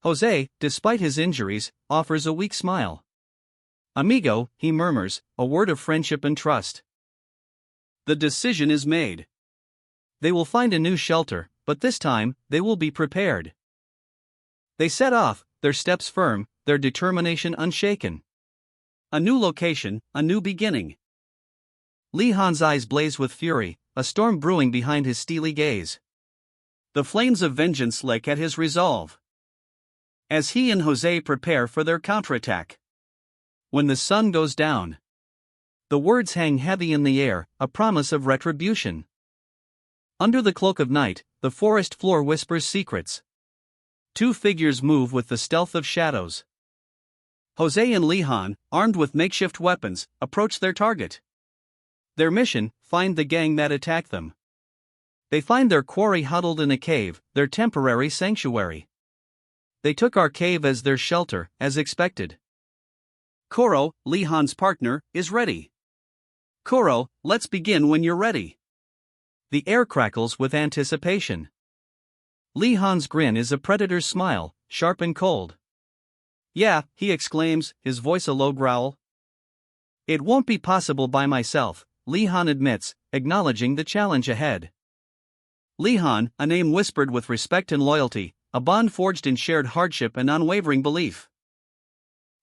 Jose, despite his injuries, offers a weak smile. Amigo, he murmurs, a word of friendship and trust. The decision is made. They will find a new shelter, but this time, they will be prepared. They set off, their steps firm, their determination unshaken. A new location, a new beginning. Li Han's eyes blaze with fury, a storm brewing behind his steely gaze. The flames of vengeance lick at his resolve. As he and Jose prepare for their counterattack. When the sun goes down. The words hang heavy in the air, a promise of retribution. Under the cloak of night, the forest floor whispers secrets. 2 figures move with the stealth of shadows. Jose and Li Han, armed with makeshift weapons, approach their target. Their mission, find the gang that attacked them. They find their quarry huddled in a cave, their temporary sanctuary. They took our cave as their shelter, as expected. Koro, Li Han's partner, is ready. Koro, let's begin when you're ready. The air crackles with anticipation. Li Han's grin is a predator's smile, sharp and cold. Yeah, he exclaims, his voice a low growl. It won't be possible by myself, Li Han admits, acknowledging the challenge ahead. Li Han, a name whispered with respect and loyalty, a bond forged in shared hardship and unwavering belief.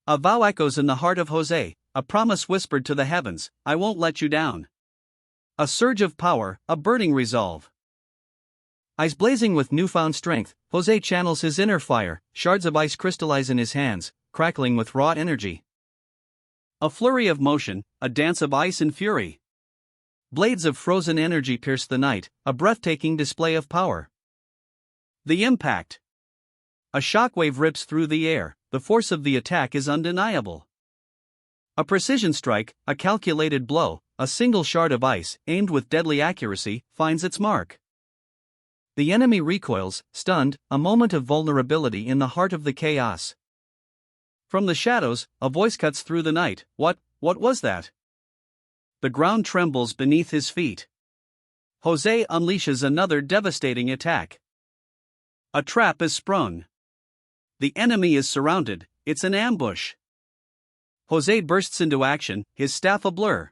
A vow echoes in the heart of Jose, a promise whispered to the heavens, I won't let you down. A surge of power, a burning resolve. Eyes blazing with newfound strength, Jose channels his inner fire, shards of ice crystallize in his hands, crackling with raw energy. A flurry of motion, a dance of ice and fury. Blades of frozen energy pierce the night, a breathtaking display of power. The impact. A shockwave rips through the air, the force of the attack is undeniable. A precision strike, a calculated blow, a single shard of ice, aimed with deadly accuracy, finds its mark. The enemy recoils, stunned, a moment of vulnerability in the heart of the chaos. From the shadows, a voice cuts through the night, what was that? The ground trembles beneath his feet. Jose unleashes another devastating attack. A trap is sprung. The enemy is surrounded, it's an ambush. Jose bursts into action, his staff a blur.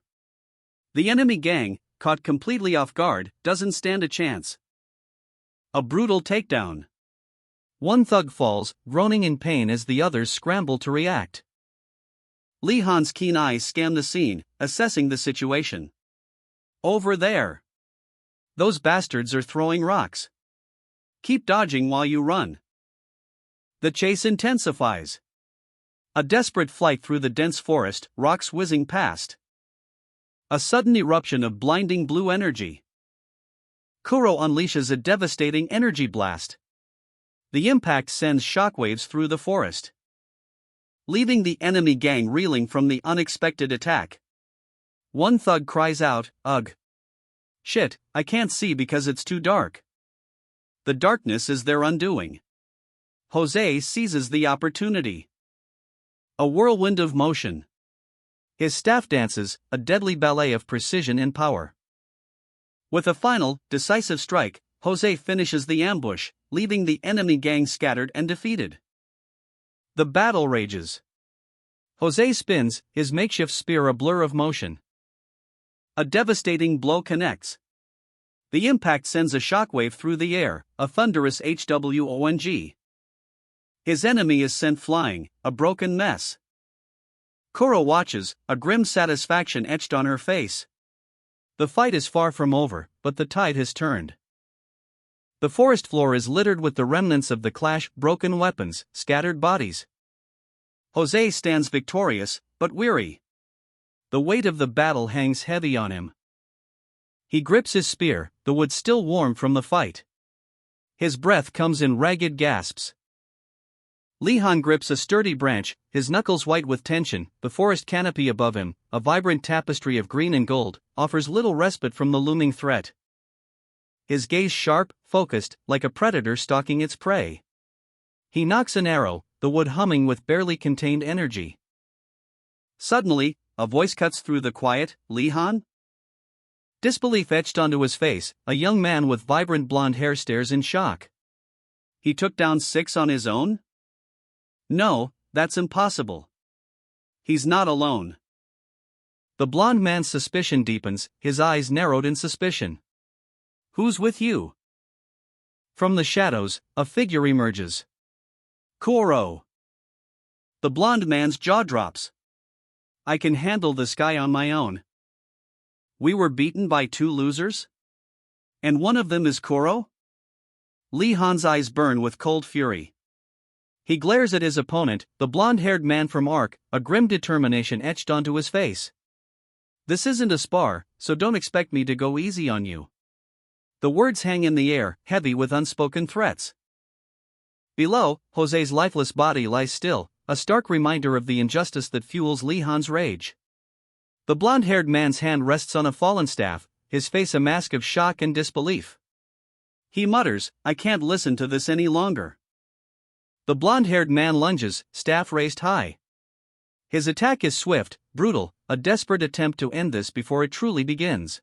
The enemy gang, caught completely off guard, doesn't stand a chance. A brutal takedown. One thug falls, groaning in pain as the others scramble to react. Li Han's keen eyes scan the scene, assessing the situation. Over there. Those bastards are throwing rocks. Keep dodging while you run. The chase intensifies. A desperate flight through the dense forest, rocks whizzing past. A sudden eruption of blinding blue energy. Kuro unleashes a devastating energy blast. The impact sends shockwaves through the forest, leaving the enemy gang reeling from the unexpected attack. One thug cries out, "Ugh! Shit, I can't see because it's too dark." The darkness is their undoing. Jose seizes the opportunity. A whirlwind of motion. His staff dances, a deadly ballet of precision and power. With a final, decisive strike, Jose finishes the ambush, leaving the enemy gang scattered and defeated. The battle rages. Jose spins, his makeshift spear a blur of motion. A devastating blow connects. The impact sends a shockwave through the air, a thunderous HWONG. His enemy is sent flying, a broken mess. Kuro watches, a grim satisfaction etched on her face. The fight is far from over, but the tide has turned. The forest floor is littered with the remnants of the clash, broken weapons, scattered bodies. Jose stands victorious, but weary. The weight of the battle hangs heavy on him. He grips his spear, the wood still warm from the fight. His breath comes in ragged gasps. Li Han grips a sturdy branch, his knuckles white with tension. The forest canopy above him, a vibrant tapestry of green and gold, offers little respite from the looming threat. His gaze sharp, focused, like a predator stalking its prey. He knocks an arrow, the wood humming with barely contained energy. Suddenly, a voice cuts through the quiet, "Li Han?" Disbelief etched onto his face, a young man with vibrant blonde hair stares in shock. He took down 6 on his own? No, that's impossible. He's not alone. The blonde man's suspicion deepens, his eyes narrowed in suspicion. Who's with you? From the shadows, a figure emerges. Kuro. The blonde man's jaw drops. I can handle this guy on my own. We were beaten by 2 losers? And one of them is Kuro? Li Han's eyes burn with cold fury. He glares at his opponent, the blonde-haired man from Ark, a grim determination etched onto his face. This isn't a spar, so don't expect me to go easy on you. The words hang in the air, heavy with unspoken threats. Below, Jose's lifeless body lies still, a stark reminder of the injustice that fuels Li Han's rage. The blonde-haired man's hand rests on a fallen staff, his face a mask of shock and disbelief. He mutters, I can't listen to this any longer. The blonde-haired man lunges, staff raised high. His attack is swift, brutal, a desperate attempt to end this before it truly begins.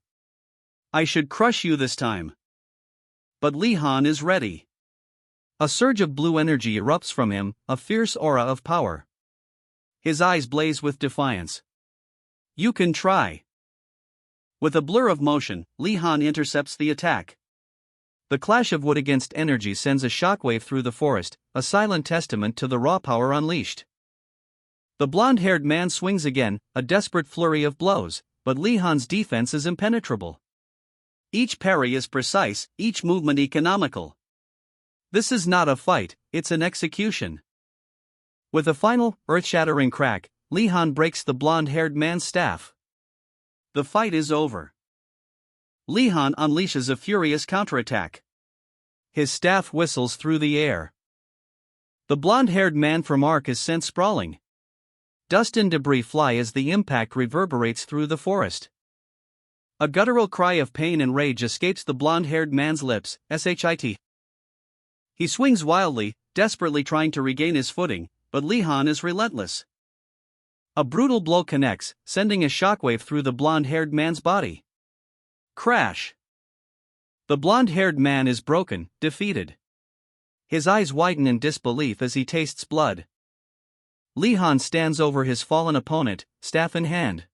I should crush you this time. But Li Han is ready. A surge of blue energy erupts from him, a fierce aura of power. His eyes blaze with defiance. You can try. With a blur of motion, Li Han intercepts the attack. The clash of wood against energy sends a shockwave through the forest, a silent testament to the raw power unleashed. The blonde-haired man swings again, a desperate flurry of blows, but Li Han's defense is impenetrable. Each parry is precise, each movement economical. This is not a fight, it's an execution. With a final, earth-shattering crack, Li Han breaks the blonde-haired man's staff. The fight is over. Li Han unleashes a furious counterattack. His staff whistles through the air. The blonde-haired man from Ark is sent sprawling. Dust and debris fly as the impact reverberates through the forest. A guttural cry of pain and rage escapes the blonde-haired man's lips, shit. He swings wildly, desperately trying to regain his footing, but Li Han is relentless. A brutal blow connects, sending a shockwave through the blonde-haired man's body. Crash! The blonde-haired man is broken, defeated. His eyes widen in disbelief as he tastes blood. Li Han stands over his fallen opponent, staff in hand.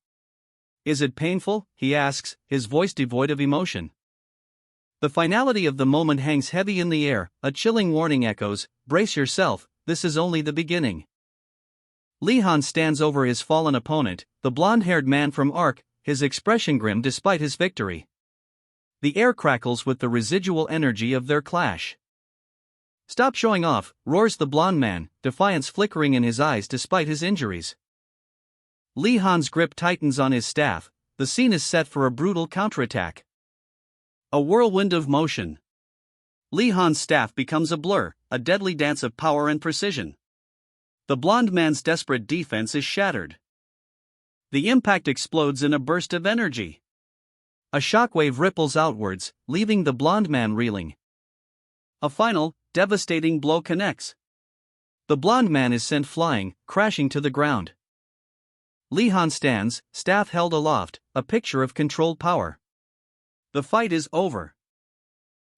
Is it painful? He asks, his voice devoid of emotion. The finality of the moment hangs heavy in the air, a chilling warning echoes, brace yourself, this is only the beginning. Li Han stands over his fallen opponent, the blonde-haired man from Ark, his expression grim despite his victory. The air crackles with the residual energy of their clash. Stop showing off, roars the blonde man, defiance flickering in his eyes despite his injuries. Li Han's grip tightens on his staff, the scene is set for a brutal counterattack. A whirlwind of motion. Li Han's staff becomes a blur, a deadly dance of power and precision. The blonde man's desperate defense is shattered. The impact explodes in a burst of energy. A shockwave ripples outwards, leaving the blonde man reeling. A final, devastating blow connects. The blonde man is sent flying, crashing to the ground. Li Han stands, staff held aloft, a picture of controlled power. The fight is over.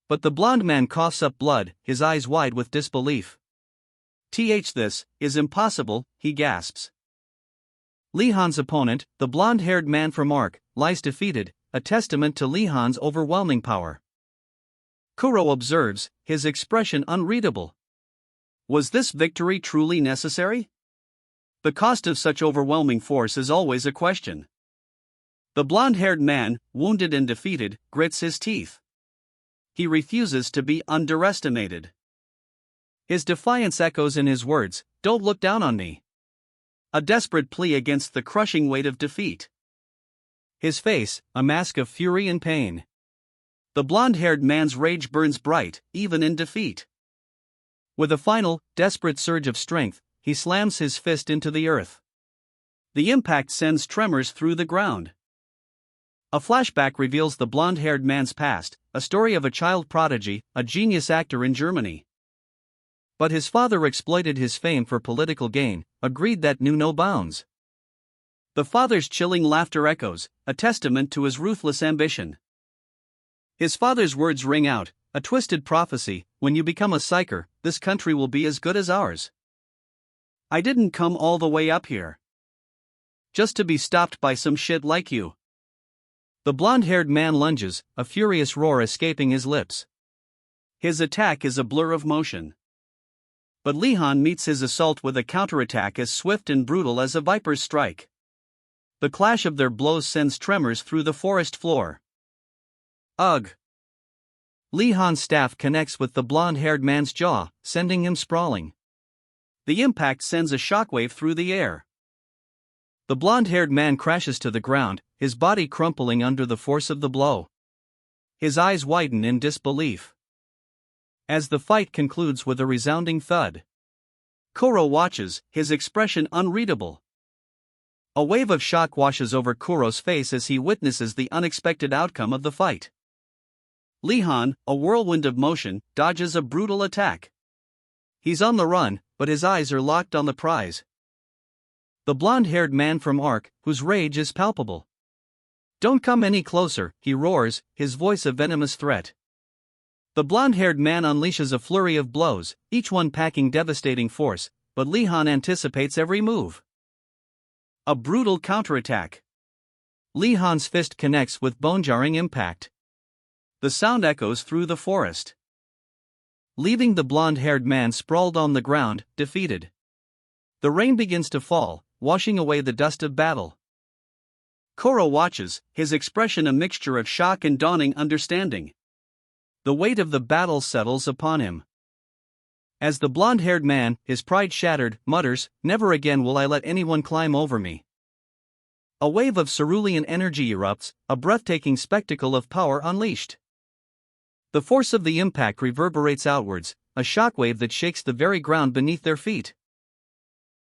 But the blonde man coughs up blood, his eyes wide with disbelief. This is impossible, he gasps. Li Han's opponent, the blonde-haired man from Ark, lies defeated, a testament to Li Han's overwhelming power. Kuro observes, his expression unreadable. Was this victory truly necessary? The cost of such overwhelming force is always a question. The blonde-haired man, wounded and defeated, grits his teeth. He refuses to be underestimated. His defiance echoes in his words, "Don't look down on me." A desperate plea against the crushing weight of defeat. His face, a mask of fury and pain. The blonde-haired man's rage burns bright, even in defeat. With a final, desperate surge of strength, he slams his fist into the earth. The impact sends tremors through the ground. A flashback reveals the blonde-haired man's past, a story of a child prodigy, a genius actor in Germany. But his father exploited his fame for political gain, a greed that knew no bounds. The father's chilling laughter echoes, a testament to his ruthless ambition. His father's words ring out, a twisted prophecy: when you become a psyker, this country will be as good as ours. I didn't come all the way up here just to be stopped by some shit like you. The blonde-haired man lunges, a furious roar escaping his lips. His attack is a blur of motion. But Li Han meets his assault with a counterattack as swift and brutal as a viper's strike. The clash of their blows sends tremors through the forest floor. Ugh! Li Han's staff connects with the blonde-haired man's jaw, sending him sprawling. The impact sends a shockwave through the air. The blonde-haired man crashes to the ground, his body crumpling under the force of the blow. His eyes widen in disbelief. As the fight concludes with a resounding thud, Kuro watches, his expression unreadable. A wave of shock washes over Kuro's face as he witnesses the unexpected outcome of the fight. Li Han, a whirlwind of motion, dodges a brutal attack. He's on the run, but his eyes are locked on the prize. The blonde-haired man from Ark, whose rage is palpable. Don't come any closer, he roars, his voice a venomous threat. The blonde-haired man unleashes a flurry of blows, each one packing devastating force, but Li Han anticipates every move. A brutal counterattack. Li Han's fist connects with bone-jarring impact. The sound echoes through the forest, leaving the blonde-haired man sprawled on the ground, defeated. The rain begins to fall, washing away the dust of battle. Koro watches, his expression a mixture of shock and dawning understanding. The weight of the battle settles upon him. As the blonde-haired man, his pride shattered, mutters, "Never again will I let anyone climb over me." A wave of cerulean energy erupts, a breathtaking spectacle of power unleashed. The force of the impact reverberates outwards, a shockwave that shakes the very ground beneath their feet.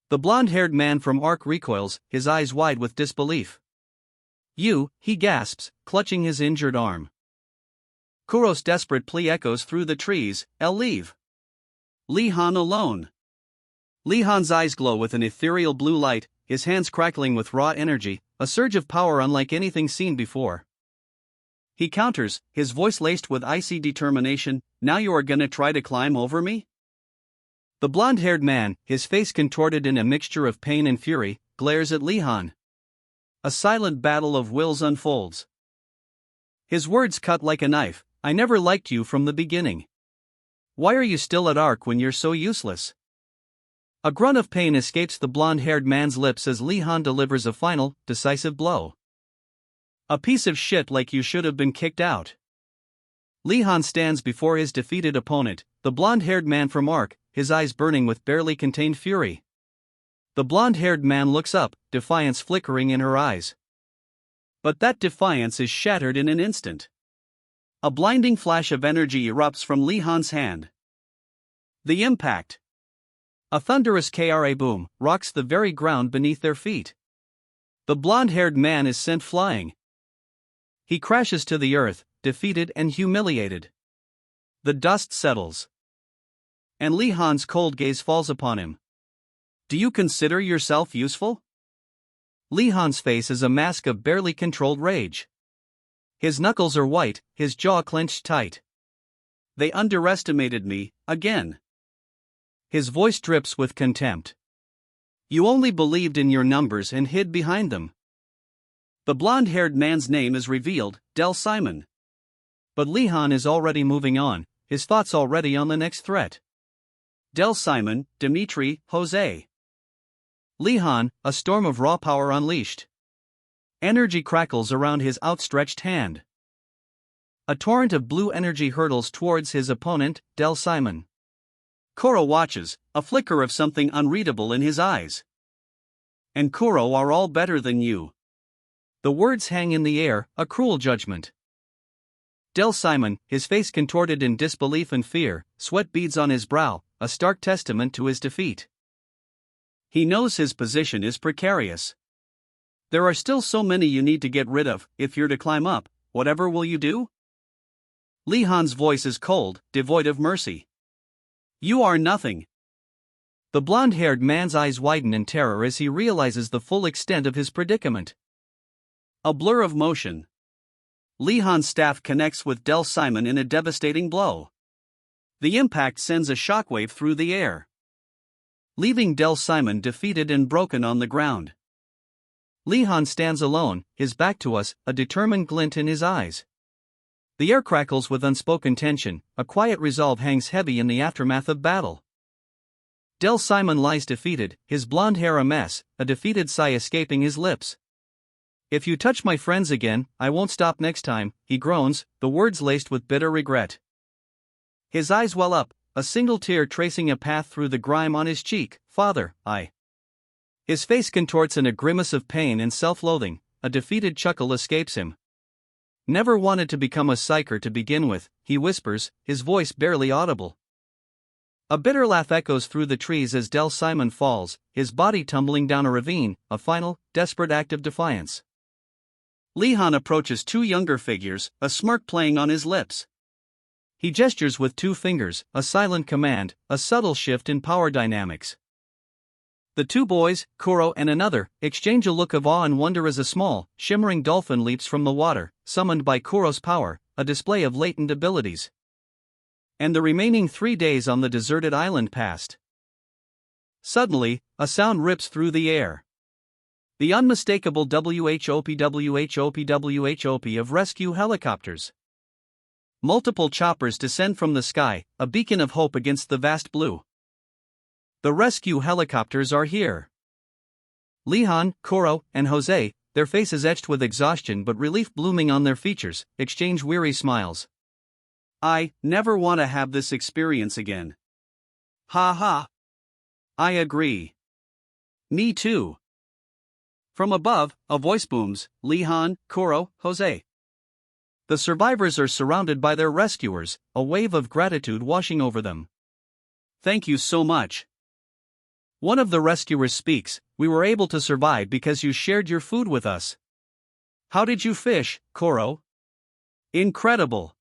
The blonde-haired man from Ark recoils, his eyes wide with disbelief. "You," he gasps, clutching his injured arm. Kuro's desperate plea echoes through the trees, "I'll leave. Li Han alone." Li Han's eyes glow with an ethereal blue light, his hands crackling with raw energy, a surge of power unlike anything seen before. He counters, his voice laced with icy determination, "Now you are gonna try to climb over me?" The blonde-haired man, his face contorted in a mixture of pain and fury, glares at Li Han. A silent battle of wills unfolds. His words cut like a knife, "I never liked you from the beginning. Why are you still at Ark when you're so useless?" A grunt of pain escapes the blonde-haired man's lips as Li Han delivers a final, decisive blow. "A piece of shit like you should have been kicked out." Li Han stands before his defeated opponent, the blonde-haired man from Ark, his eyes burning with barely contained fury. The blonde-haired man looks up, defiance flickering in her eyes. But that defiance is shattered in an instant. A blinding flash of energy erupts from Li Han's hand. The impact. A thunderous kra boom rocks the very ground beneath their feet. The blonde-haired man is sent flying. He crashes to the earth, defeated and humiliated. The dust settles, and Li Han's cold gaze falls upon him. "Do you consider yourself useful?" Li Han's face is a mask of barely controlled rage. His knuckles are white, his jaw clenched tight. "They underestimated me, again." His voice drips with contempt. "You only believed in your numbers and hid behind them." The blonde-haired man's name is revealed, Del Simon. But Li Han is already moving on, his thoughts already on the next threat. Del Simon, Dimitri, Jose. Li Han, a storm of raw power unleashed. Energy crackles around his outstretched hand. A torrent of blue energy hurtles towards his opponent, Del Simon. Koro watches, a flicker of something unreadable in his eyes. "And Koro are all better than you." The words hang in the air, a cruel judgment. Del Simon, his face contorted in disbelief and fear, sweat beads on his brow, a stark testament to his defeat. He knows his position is precarious. "There are still so many you need to get rid of. If you're to climb up, whatever will you do?" Li Han's voice is cold, devoid of mercy. "You are nothing." The blonde-haired man's eyes widen in terror as he realizes the full extent of his predicament. A blur of motion. Li Han's staff connects with Del Simon in a devastating blow. The impact sends a shockwave through the air, leaving Del Simon defeated and broken on the ground. Li Han stands alone, his back to us, a determined glint in his eyes. The air crackles with unspoken tension, a quiet resolve hangs heavy in the aftermath of battle. Del Simon lies defeated, his blonde hair a mess, a defeated sigh escaping his lips. "If you touch my friends again, I won't stop next time," he groans, the words laced with bitter regret. His eyes well up, a single tear tracing a path through the grime on his cheek. "Father, I..." His face contorts in a grimace of pain and self-loathing, a defeated chuckle escapes him. "Never wanted to become a psyker to begin with," he whispers, his voice barely audible. A bitter laugh echoes through the trees as Del Simon falls, his body tumbling down a ravine, a final, desperate act of defiance. Li Han approaches two younger figures, a smirk playing on his lips. He gestures with two fingers, a silent command, a subtle shift in power dynamics. The two boys, Kuro and another, exchange a look of awe and wonder as a small, shimmering dolphin leaps from the water, summoned by Kuro's power, a display of latent abilities. And the remaining 3 days on the deserted island passed. Suddenly, a sound rips through the air. The unmistakable WHOP of rescue helicopters. Multiple choppers descend from the sky, a beacon of hope against the vast blue. The rescue helicopters are here. Leehan, Koro, and Jose, their faces etched with exhaustion but relief blooming on their features, exchange weary smiles. I never want to have this experience again. Ha ha. I agree. Me too. From above, a voice booms, Leehan, Koro, Jose. The survivors are surrounded by their rescuers, a wave of gratitude washing over them. Thank you so much. One of the rescuers speaks, we were able to survive because you shared your food with us. How did you fish, Koro? Incredible.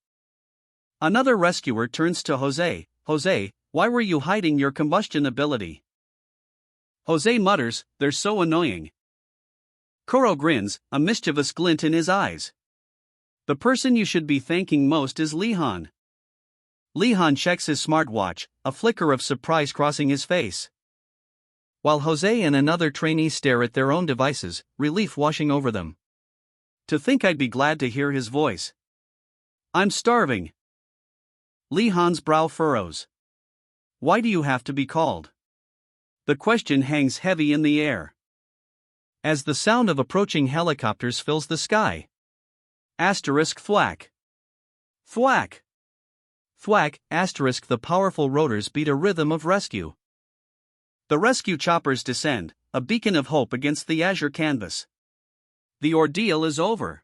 Another rescuer turns to Jose, Jose, why were you hiding your combustion ability? Jose mutters, they're so annoying. Koro grins, a mischievous glint in his eyes. The person you should be thanking most is Leehan. Leehan checks his smartwatch, a flicker of surprise crossing his face. While Jose and another trainee stare at their own devices, relief washing over them. To think I'd be glad to hear his voice. I'm starving. Leehan's brow furrows. Why do you have to be called? The question hangs heavy in the air. As the sound of approaching helicopters fills the sky. Asterisk thwack. Thwack. Thwack, asterisk the powerful rotors beat a rhythm of rescue. The rescue choppers descend, a beacon of hope against the azure canvas. The ordeal is over.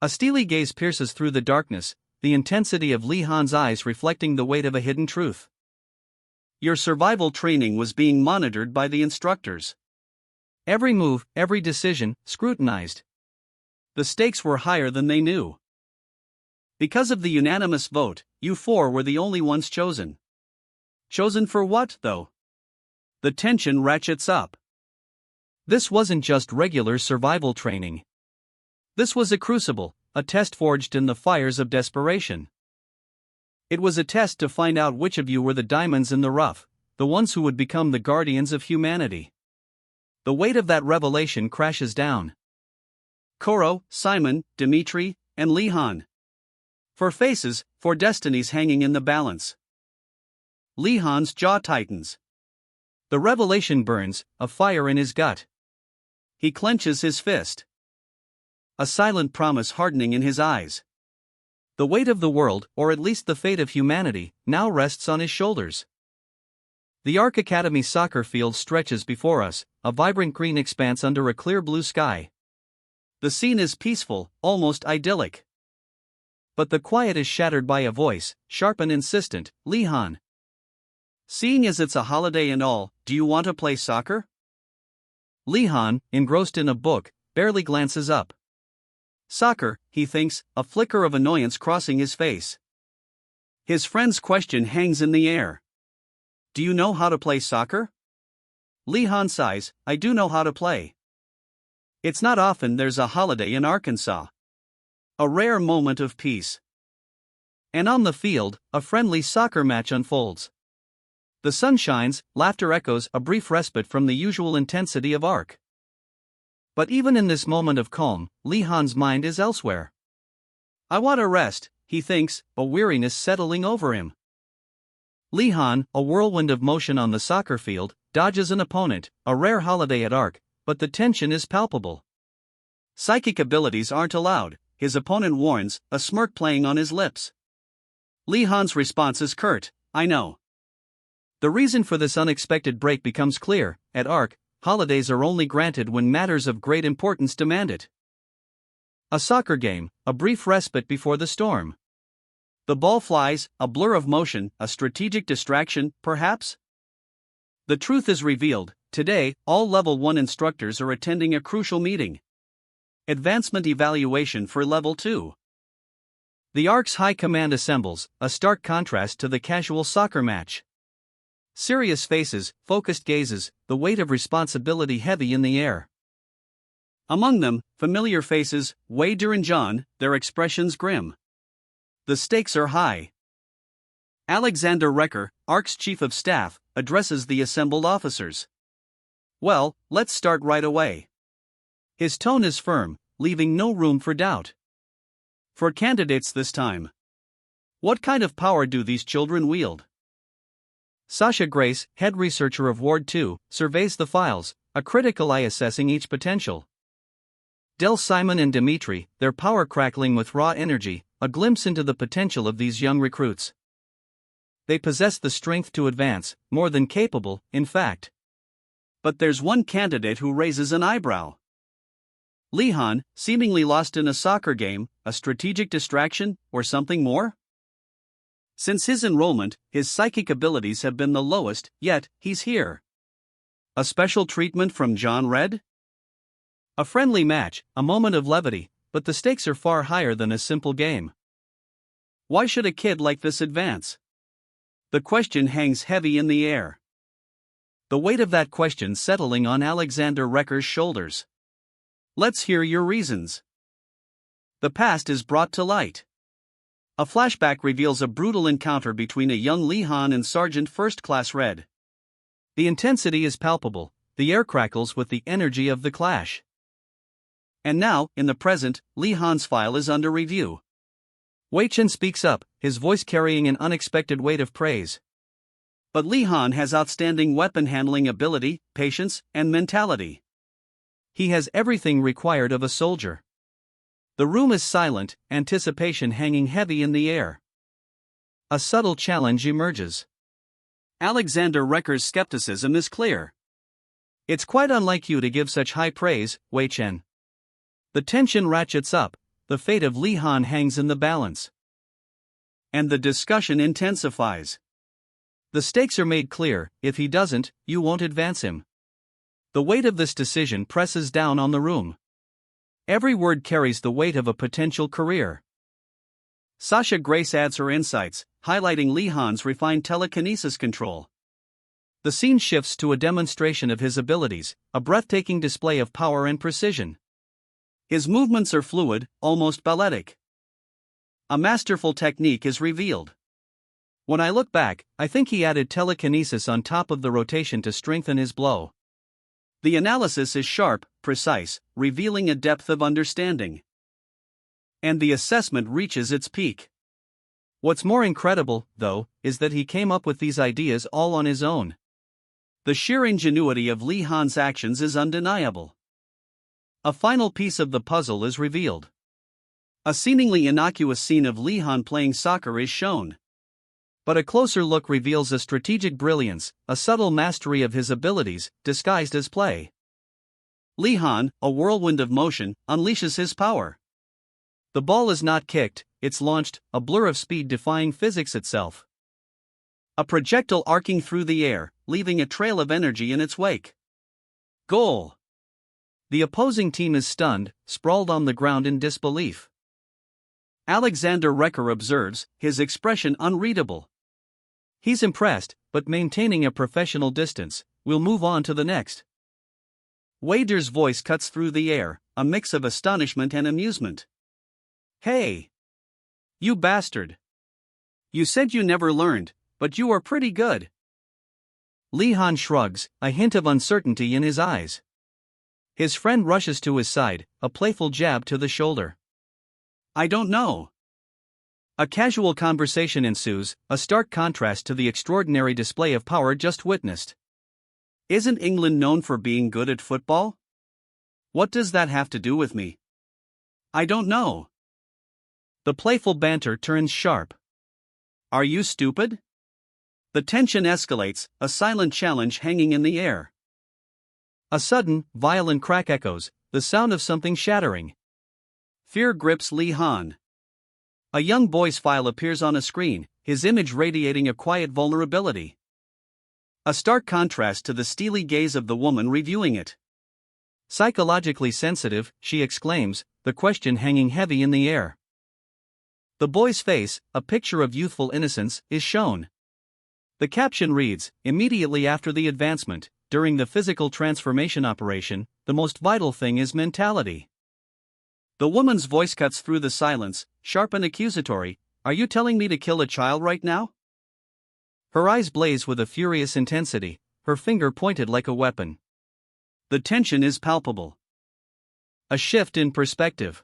A steely gaze pierces through the darkness, the intensity of Leehan's eyes reflecting the weight of a hidden truth. Your survival training was being monitored by the instructors. Every move, every decision, scrutinized. The stakes were higher than they knew. Because of the unanimous vote, you four were the only ones chosen. Chosen for what, though? The tension ratchets up. This wasn't just regular survival training. This was a crucible, a test forged in the fires of desperation. It was a test to find out which of you were the diamonds in the rough, the ones who would become the guardians of humanity. The weight of that revelation crashes down. Koro, Simon, Dimitri, and Leehan. For faces, for destinies hanging in the balance. Leehan's jaw tightens. The revelation burns, a fire in his gut. He clenches his fist. A silent promise hardening in his eyes. The weight of the world, or at least the fate of humanity, now rests on his shoulders. The Arc Academy soccer field stretches before us, a vibrant green expanse under a clear blue sky. The scene is peaceful, almost idyllic. But the quiet is shattered by a voice, sharp and insistent, Leehan. Seeing as it's a holiday and all, do you want to play soccer? Leehan, engrossed in a book, barely glances up. Soccer, he thinks, a flicker of annoyance crossing his face. His friend's question hangs in the air. Do you know how to play soccer? Leehan sighs, I do know how to play. It's not often there's a holiday in Arkansas. A rare moment of peace. And on the field, a friendly soccer match unfolds. The sun shines, laughter echoes, a brief respite from the usual intensity of Arc. But even in this moment of calm, Leehan's mind is elsewhere. I want to rest, he thinks, a weariness settling over him. Leehan, a whirlwind of motion on the soccer field, dodges an opponent, a rare holiday at Arc, but the tension is palpable. Psychic abilities aren't allowed, his opponent warns, a smirk playing on his lips. Leehan's response is curt, I know. The reason for this unexpected break becomes clear. At Arc, holidays are only granted when matters of great importance demand it. A soccer game, a brief respite before the storm. The ball flies, a blur of motion, a strategic distraction, perhaps? The truth is revealed. Today, all Level 1 instructors are attending a crucial meeting. Advancement evaluation for Level 2. The Arc's high command assembles, a stark contrast to the casual soccer match. Serious faces, focused gazes, the weight of responsibility heavy in the air. Among them, familiar faces, Wei and John, their expressions grim. The stakes are high. Alexander Recker, Arc's chief of staff, addresses the assembled officers. Well, let's start right away. His tone is firm, leaving no room for doubt. For candidates this time. What kind of power do these children wield? Sasha Grace, head researcher of Ward 2, surveys the files, a critical eye assessing each potential. Del Simon and Dimitri, their power crackling with raw energy, a glimpse into the potential of these young recruits. They possess the strength to advance, more than capable, in fact. But there's one candidate who raises an eyebrow. Lee Han, seemingly lost in a soccer game, a strategic distraction, or something more? Since his enrollment, his psychic abilities have been the lowest, yet, he's here. A special treatment from John Red? A friendly match, a moment of levity, but the stakes are far higher than a simple game. Why should a kid like this advance? The question hangs heavy in the air. The weight of that question settling on Alexander Recker's shoulders. Let's hear your reasons. The past is brought to light. A flashback reveals a brutal encounter between a young Lee Han and Sergeant First Class Red. The intensity is palpable, the air crackles with the energy of the clash. And now, in the present, Lee Han's file is under review. Wei Chen speaks up, his voice carrying an unexpected weight of praise. But Lee Han has outstanding weapon handling ability, patience, and mentality. He has everything required of a soldier. The room is silent, anticipation hanging heavy in the air. A subtle challenge emerges. Alexander Recker's skepticism is clear. It's quite unlike you to give such high praise, Wei Chen. The tension ratchets up, the fate of Lee Han hangs in the balance. And the discussion intensifies. The stakes are made clear: if he doesn't, you won't advance him. The weight of this decision presses down on the room. Every word carries the weight of a potential career. Sasha Grace adds her insights, highlighting Lee Han's refined telekinesis control. The scene shifts to a demonstration of his abilities, a breathtaking display of power and precision. His movements are fluid, almost balletic. A masterful technique is revealed. When I look back, I think he added telekinesis on top of the rotation to strengthen his blow. The analysis is sharp, precise, revealing a depth of understanding. And the assessment reaches its peak. What's more incredible, though, is that he came up with these ideas all on his own. The sheer ingenuity of Lee Han's actions is undeniable. A final piece of the puzzle is revealed. A seemingly innocuous scene of Lee Han playing soccer is shown. But a closer look reveals a strategic brilliance, a subtle mastery of his abilities, disguised as play. Lee Han, a whirlwind of motion, unleashes his power. The ball is not kicked, it's launched, a blur of speed defying physics itself. A projectile arcing through the air, leaving a trail of energy in its wake. Goal! The opposing team is stunned, sprawled on the ground in disbelief. Alexander Recker observes, his expression unreadable. He's impressed, but maintaining a professional distance. We'll move on to the next. Wader's voice cuts through the air, a mix of astonishment and amusement. Hey! You bastard! You said you never learned, but you are pretty good. Lee Han shrugs, a hint of uncertainty in his eyes. His friend rushes to his side, a playful jab to the shoulder. I don't know. A casual conversation ensues, a stark contrast to the extraordinary display of power just witnessed. Isn't England known for being good at football? What does that have to do with me? I don't know. The playful banter turns sharp. Are you stupid? The tension escalates, a silent challenge hanging in the air. A sudden, violent crack echoes, the sound of something shattering. Fear grips Lee Han. A young boy's file appears on a screen, his image radiating a quiet vulnerability. A stark contrast to the steely gaze of the woman reviewing it. Psychologically sensitive, she exclaims, the question hanging heavy in the air. The boy's face, a picture of youthful innocence, is shown. The caption reads, immediately after the advancement, during the physical transformation operation, the most vital thing is mentality. The woman's voice cuts through the silence, sharp and accusatory. Are you telling me to kill a child right now? Her eyes blaze with a furious intensity, her finger pointed like a weapon. The tension is palpable. A shift in perspective.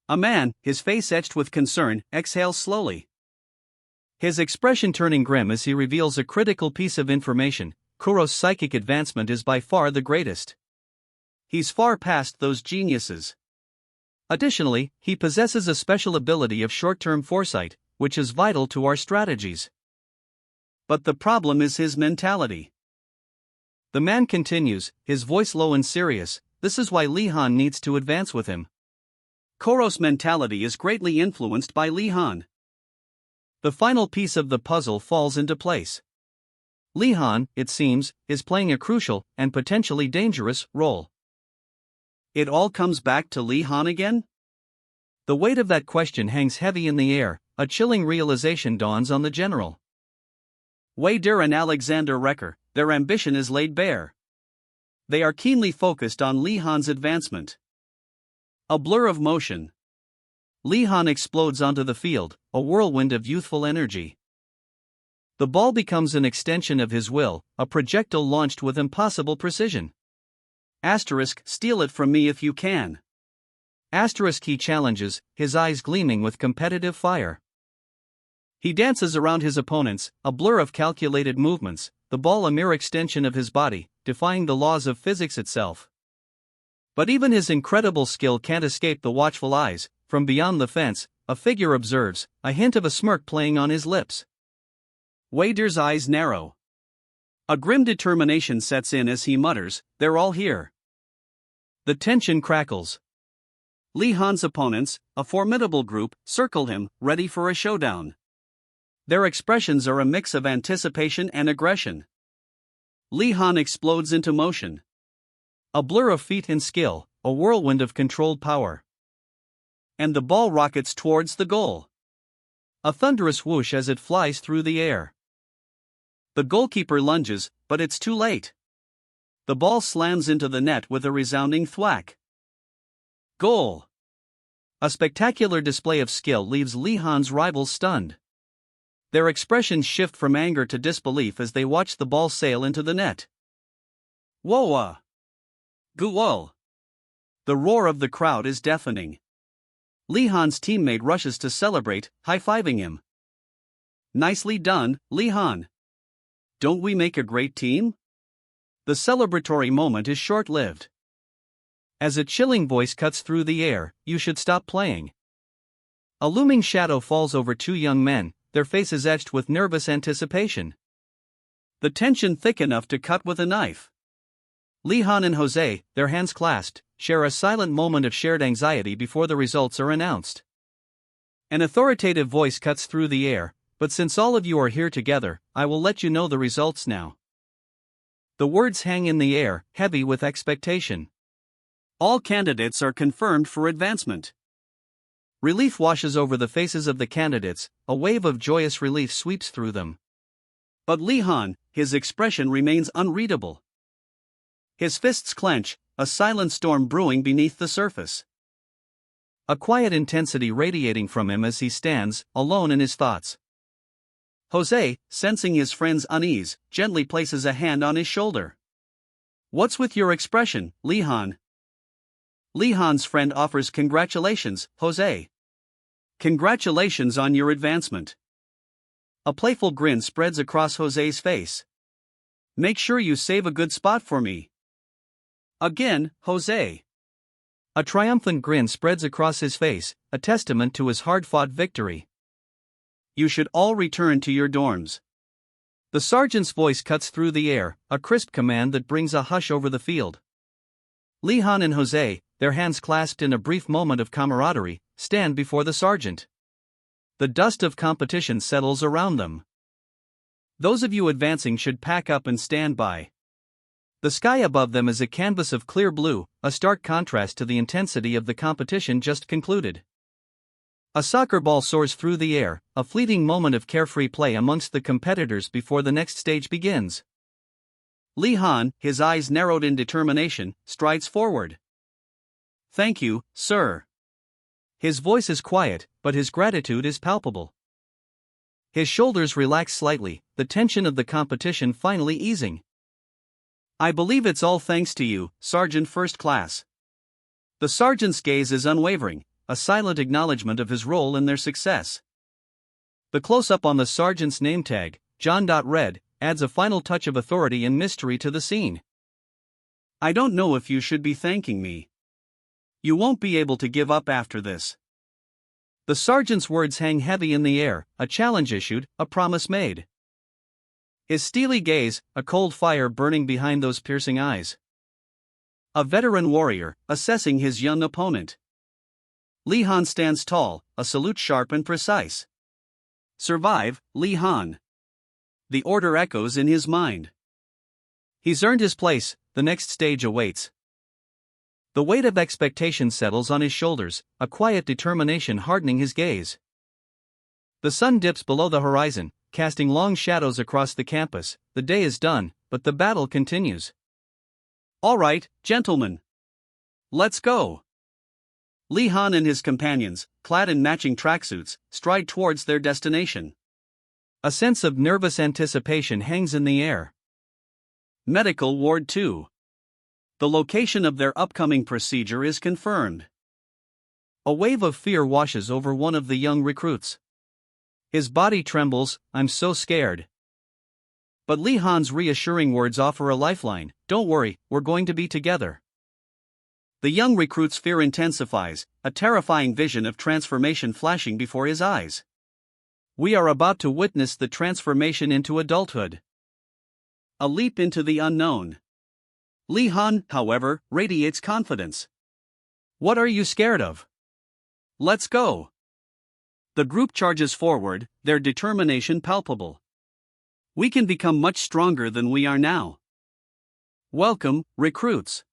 A man, his face etched with concern, exhales slowly. His expression turning grim as he reveals a critical piece of information. Kuro's psychic advancement is by far the greatest. He's far past those geniuses. Additionally, he possesses a special ability of short-term foresight, which is vital to our strategies. But the problem is his mentality. The man continues, his voice low and serious. This is why Li Han needs to advance with him. Kuro's mentality is greatly influenced by Li Han. The final piece of the puzzle falls into place. Li Han, it seems, is playing a crucial and potentially dangerous role. It all comes back to Li Han again? The weight of that question hangs heavy in the air. A chilling realization dawns on the general. Wei Der and Alexander Recker, their ambition is laid bare. They are keenly focused on Li Han's advancement. A blur of motion. Li Han explodes onto the field, a whirlwind of youthful energy. The ball becomes an extension of his will, a projectile launched with impossible precision. Steal it from me if you can. He challenges, his eyes gleaming with competitive fire. He dances around his opponents, a blur of calculated movements, the ball a mere extension of his body, defying the laws of physics itself. But even his incredible skill can't escape the watchful eyes. From beyond the fence, a figure observes, a hint of a smirk playing on his lips. Wei Der's eyes narrow. A grim determination sets in as he mutters, "They're all here." The tension crackles. Li Han's opponents, a formidable group, circle him, ready for a showdown. Their expressions are a mix of anticipation and aggression. Li Han explodes into motion. A blur of feet and skill, a whirlwind of controlled power. And the ball rockets towards the goal. A thunderous whoosh as it flies through the air. The goalkeeper lunges, but it's too late. The ball slams into the net with a resounding thwack. Goal! A spectacular display of skill leaves Li Han's rivals stunned. Their expressions shift from anger to disbelief as they watch the ball sail into the net. Woa! Guol! The roar of the crowd is deafening. Li Han's teammate rushes to celebrate, high-fiving him. Nicely done, Li Han. Don't we make a great team? The celebratory moment is short-lived. As a chilling voice cuts through the air, "You should stop playing." A looming shadow falls over two young men, their faces etched with nervous anticipation. The tension thick enough to cut with a knife. Li Han and Jose, their hands clasped, share a silent moment of shared anxiety before the results are announced. An authoritative voice cuts through the air, "But since all of you are here together, I will let you know the results now." The words hang in the air, heavy with expectation. All candidates are confirmed for advancement. Relief washes over the faces of the candidates, a wave of joyous relief sweeps through them. But Li Han, his expression remains unreadable. His fists clench, a silent storm brewing beneath the surface. A quiet intensity radiating from him as he stands, alone in his thoughts. Jose, sensing his friend's unease, gently places a hand on his shoulder. "What's with your expression, Li Han?" Li Han's friend offers congratulations, Jose. Congratulations on your advancement. A playful grin spreads across Jose's face. Make sure you save a good spot for me. Again, Jose. A triumphant grin spreads across his face, a testament to his hard-fought victory. You should all return to your dorms. The sergeant's voice cuts through the air, a crisp command that brings a hush over the field. Li Han and Jose, their hands clasped in a brief moment of camaraderie, stand before the sergeant. The dust of competition settles around them. Those of you advancing should pack up and stand by. The sky above them is a canvas of clear blue, a stark contrast to the intensity of the competition just concluded. A soccer ball soars through the air, a fleeting moment of carefree play amongst the competitors before the next stage begins. Li Han, his eyes narrowed in determination, strides forward. "Thank you, sir." His voice is quiet, but his gratitude is palpable. His shoulders relax slightly, the tension of the competition finally easing. I believe it's all thanks to you, Sergeant First Class. The sergeant's gaze is unwavering, a silent acknowledgement of his role in their success. The close-up on the sergeant's name tag, John. Red, adds a final touch of authority and mystery to the scene. I don't know if you should be thanking me. You won't be able to give up after this. The sergeant's words hang heavy in the air, a challenge issued, a promise made. His steely gaze, a cold fire burning behind those piercing eyes. A veteran warrior, assessing his young opponent. Lee Han stands tall, a salute sharp and precise. Survive, Lee Han. The order echoes in his mind. He's earned his place, the next stage awaits. The weight of expectation settles on his shoulders, a quiet determination hardening his gaze. The sun dips below the horizon, casting long shadows across the campus. The day is done, but the battle continues. All right, gentlemen. Let's go. Lee Han and his companions, clad in matching tracksuits, stride towards their destination. A sense of nervous anticipation hangs in the air. Medical Ward 2. The location of their upcoming procedure is confirmed. A wave of fear washes over one of the young recruits. His body trembles, I'm so scared. But Lee Han's reassuring words offer a lifeline, don't worry, we're going to be together. The young recruit's fear intensifies, a terrifying vision of transformation flashing before his eyes. We are about to witness the transformation into adulthood. A leap into the unknown. Lee Han, however, radiates confidence. What are you scared of? Let's go. The group charges forward, their determination palpable. We can become much stronger than we are now. Welcome, recruits.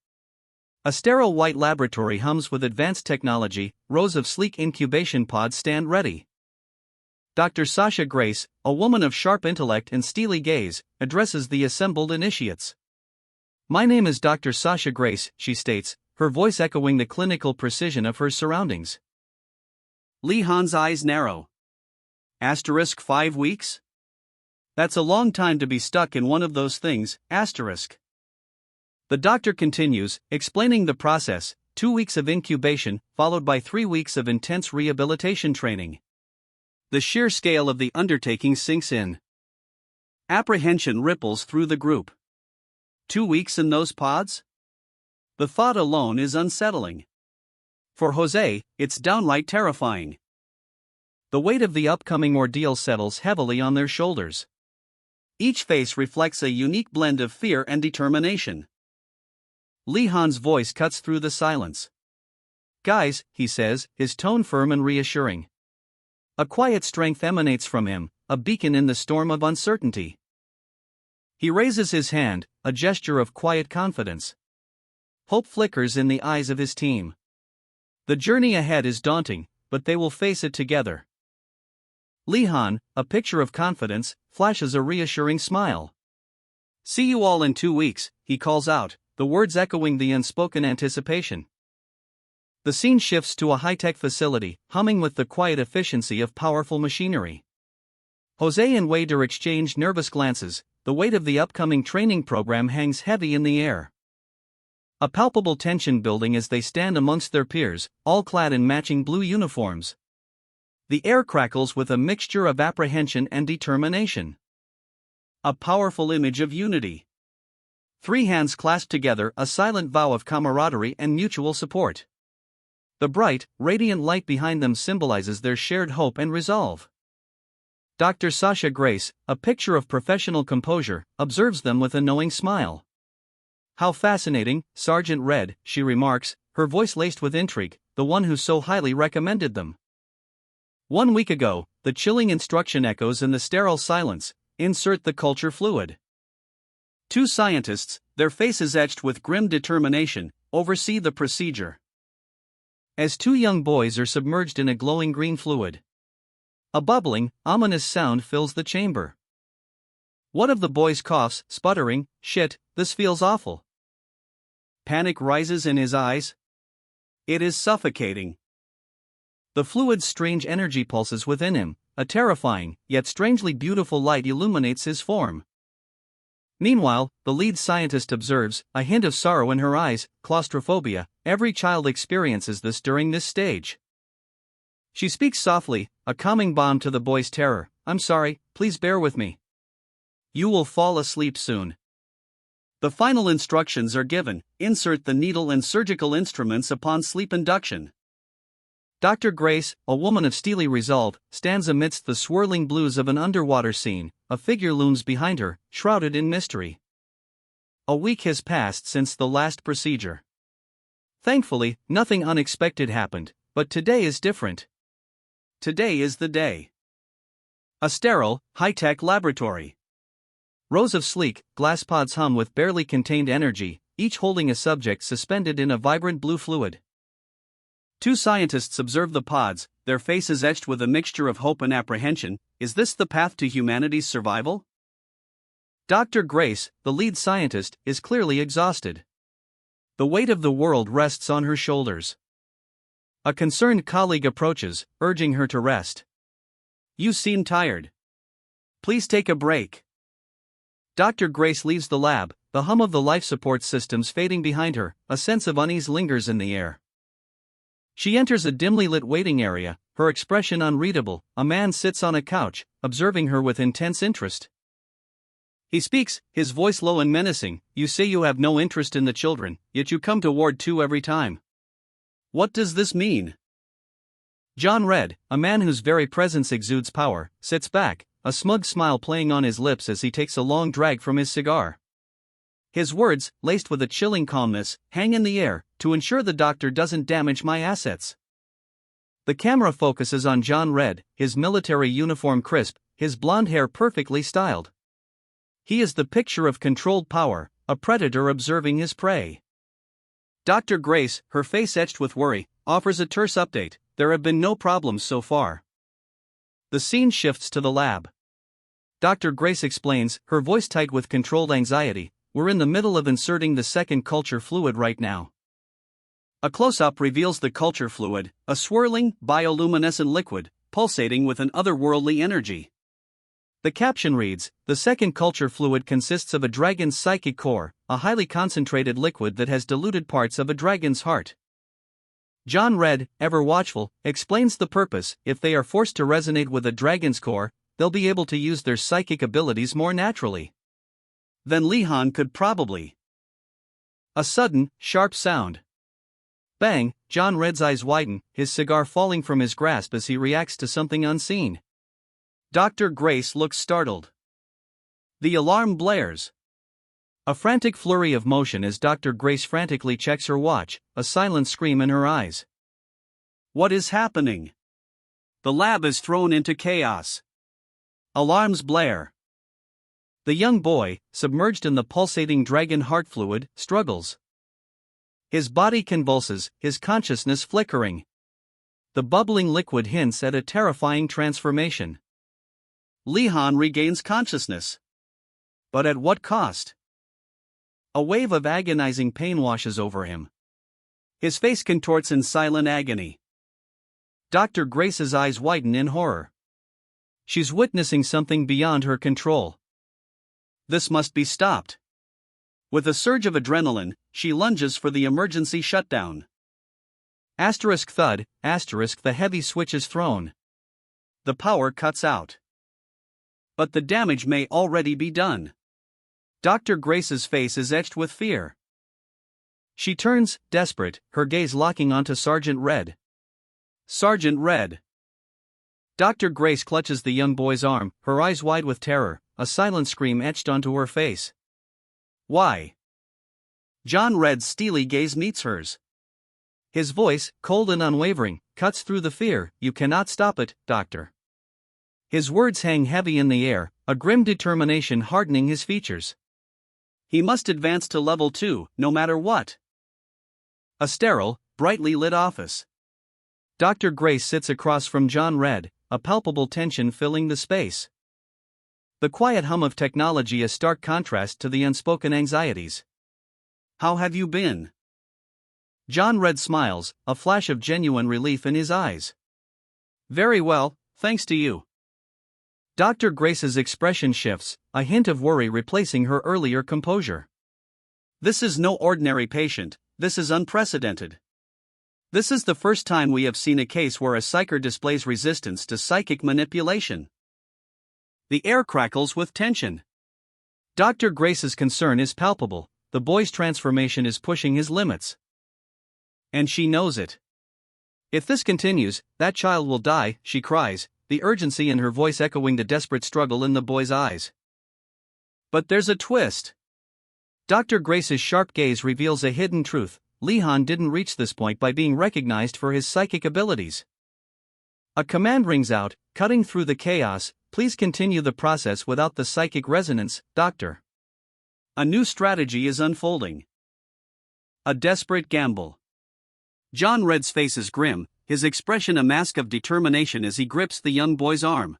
A sterile white laboratory hums with advanced technology, rows of sleek incubation pods stand ready. Dr. Sasha Grace, a woman of sharp intellect and steely gaze, addresses the assembled initiates. My name is Dr. Sasha Grace, she states, her voice echoing the clinical precision of her surroundings. Lee Han's eyes narrow. 5 weeks? That's a long time to be stuck in one of those things, asterisk. The doctor continues, explaining the process, 2 weeks of incubation, followed by 3 weeks of intense rehabilitation training. The sheer scale of the undertaking sinks in. Apprehension ripples through the group. 2 weeks in those pods? The thought alone is unsettling. For Jose, it's downright terrifying. The weight of the upcoming ordeal settles heavily on their shoulders. Each face reflects a unique blend of fear and determination. Lee Han's voice cuts through the silence. Guys, he says, his tone firm and reassuring. A quiet strength emanates from him, a beacon in the storm of uncertainty. He raises his hand, a gesture of quiet confidence. Hope flickers in the eyes of his team. The journey ahead is daunting, but they will face it together. Lee Han, a picture of confidence, flashes a reassuring smile. See you all in 2 weeks, he calls out, the words echoing the unspoken anticipation. The scene shifts to a high-tech facility, humming with the quiet efficiency of powerful machinery. Jose and Wader exchange nervous glances, the weight of the upcoming training program hangs heavy in the air. A palpable tension building as they stand amongst their peers, all clad in matching blue uniforms. The air crackles with a mixture of apprehension and determination. A powerful image of unity. 3 hands clasped together, a silent vow of camaraderie and mutual support. The bright, radiant light behind them symbolizes their shared hope and resolve. Dr. Sasha Grace, a picture of professional composure, observes them with a knowing smile. How fascinating, Sergeant Red, she remarks, her voice laced with intrigue, the one who so highly recommended them. 1 week ago, the chilling instruction echoes in the sterile silence, insert the culture fluid. 2 scientists, their faces etched with grim determination, oversee the procedure. As 2 young boys are submerged in a glowing green fluid. A bubbling, ominous sound fills the chamber. One of the boys coughs, sputtering, "Shit, this feels awful." Panic rises in his eyes. It is suffocating. The fluid's strange energy pulses within him, a terrifying, yet strangely beautiful light illuminates his form. Meanwhile, the lead scientist observes, a hint of sorrow in her eyes, claustrophobia. Every child experiences this during this stage. She speaks softly, a calming balm to the boy's terror. I'm sorry, please bear with me. You will fall asleep soon. The final instructions are given: insert the needle and surgical instruments upon sleep induction. Dr. Grace, a woman of steely resolve, stands amidst the swirling blues of an underwater scene. A figure looms behind her, shrouded in mystery. A week has passed since the last procedure. Thankfully, nothing unexpected happened, but today is different. Today is the day. A sterile, high-tech laboratory. Rows of sleek, glass pods hum with barely contained energy, each holding a subject suspended in a vibrant blue fluid. Two scientists observe the pods, their faces etched with a mixture of hope and apprehension. Is this the path to humanity's survival? Dr. Grace, the lead scientist, is clearly exhausted. The weight of the world rests on her shoulders. A concerned colleague approaches, urging her to rest. You seem tired. Please take a break. Dr. Grace leaves the lab, the hum of the life support systems fading behind her. A sense of unease lingers in the air. She enters a dimly lit waiting area, her expression unreadable. A man sits on a couch, observing her with intense interest. He speaks, his voice low and menacing. You say you have no interest in the children, yet you come to Ward 2 every time. What does this mean? John Red, a man whose very presence exudes power, sits back, a smug smile playing on his lips as he takes a long drag from his cigar. His words, laced with a chilling calmness, hang in the air. To ensure the doctor doesn't damage my assets. The camera focuses on John Red, his military uniform crisp, his blonde hair perfectly styled. He is the picture of controlled power, a predator observing his prey. Dr. Grace, her face etched with worry, offers a terse update. There have been no problems so far. The scene shifts to the lab. Dr. Grace explains, her voice tight with controlled anxiety. We're in the middle of inserting the second culture fluid right now. A close-up reveals the culture fluid, a swirling, bioluminescent liquid, pulsating with an otherworldly energy. The caption reads, the second culture fluid consists of a dragon's psychic core, a highly concentrated liquid that has diluted parts of a dragon's heart. John Red, ever watchful, explains the purpose. If they are forced to resonate with a dragon's core, they'll be able to use their psychic abilities more naturally. Then Lihan could probably. A sudden, sharp sound. Bang! John Red's eyes widen, his cigar falling from his grasp as he reacts to something unseen. Dr. Grace looks startled. The alarm blares. A frantic flurry of motion as Dr. Grace frantically checks her watch, a silent scream in her eyes. What is happening? The lab is thrown into chaos. Alarms blare. The young boy, submerged in the pulsating dragon heart fluid, struggles. His body convulses, his consciousness flickering. The bubbling liquid hints at a terrifying transformation. Lihan regains consciousness. But at what cost? A wave of agonizing pain washes over him. His face contorts in silent agony. Dr. Grace's eyes widen in horror. She's witnessing something beyond her control. This must be stopped. With a surge of adrenaline, she lunges for the emergency shutdown. Asterisk thud, asterisk the heavy switch is thrown. The power cuts out. But the damage may already be done. Dr. Grace's face is etched with fear. She turns, desperate, her gaze locking onto Sergeant Red. Sergeant Red. Dr. Grace clutches the young boy's arm, her eyes wide with terror, a silent scream etched onto her face. Why? John Red's steely gaze meets hers. His voice, cold and unwavering, cuts through the fear. You cannot stop it, Doctor. His words hang heavy in the air, a grim determination hardening his features. He must advance to level 2, no matter what. A sterile, brightly lit office. Dr. Grace sits across from John Red, a palpable tension filling the space. The quiet hum of technology a stark contrast to the unspoken anxieties. How have you been? John Red smiles, a flash of genuine relief in his eyes. Very well, thanks to you. Dr. Grace's expression shifts, a hint of worry replacing her earlier composure. This is no ordinary patient, this is unprecedented. This is the first time we have seen a case where a psyker displays resistance to psychic manipulation. The air crackles with tension. Dr. Grace's concern is palpable, the boy's transformation is pushing his limits. And she knows it. If this continues, that child will die, she cries, the urgency in her voice echoing the desperate struggle in the boy's eyes. But there's a twist. Dr. Grace's sharp gaze reveals a hidden truth. Lee-han didn't reach this point by being recognized for his psychic abilities. A command rings out, cutting through the chaos, please continue the process without the psychic resonance, doctor. A new strategy is unfolding. A desperate gamble. John Red's face is grim, his expression a mask of determination as he grips the young boy's arm.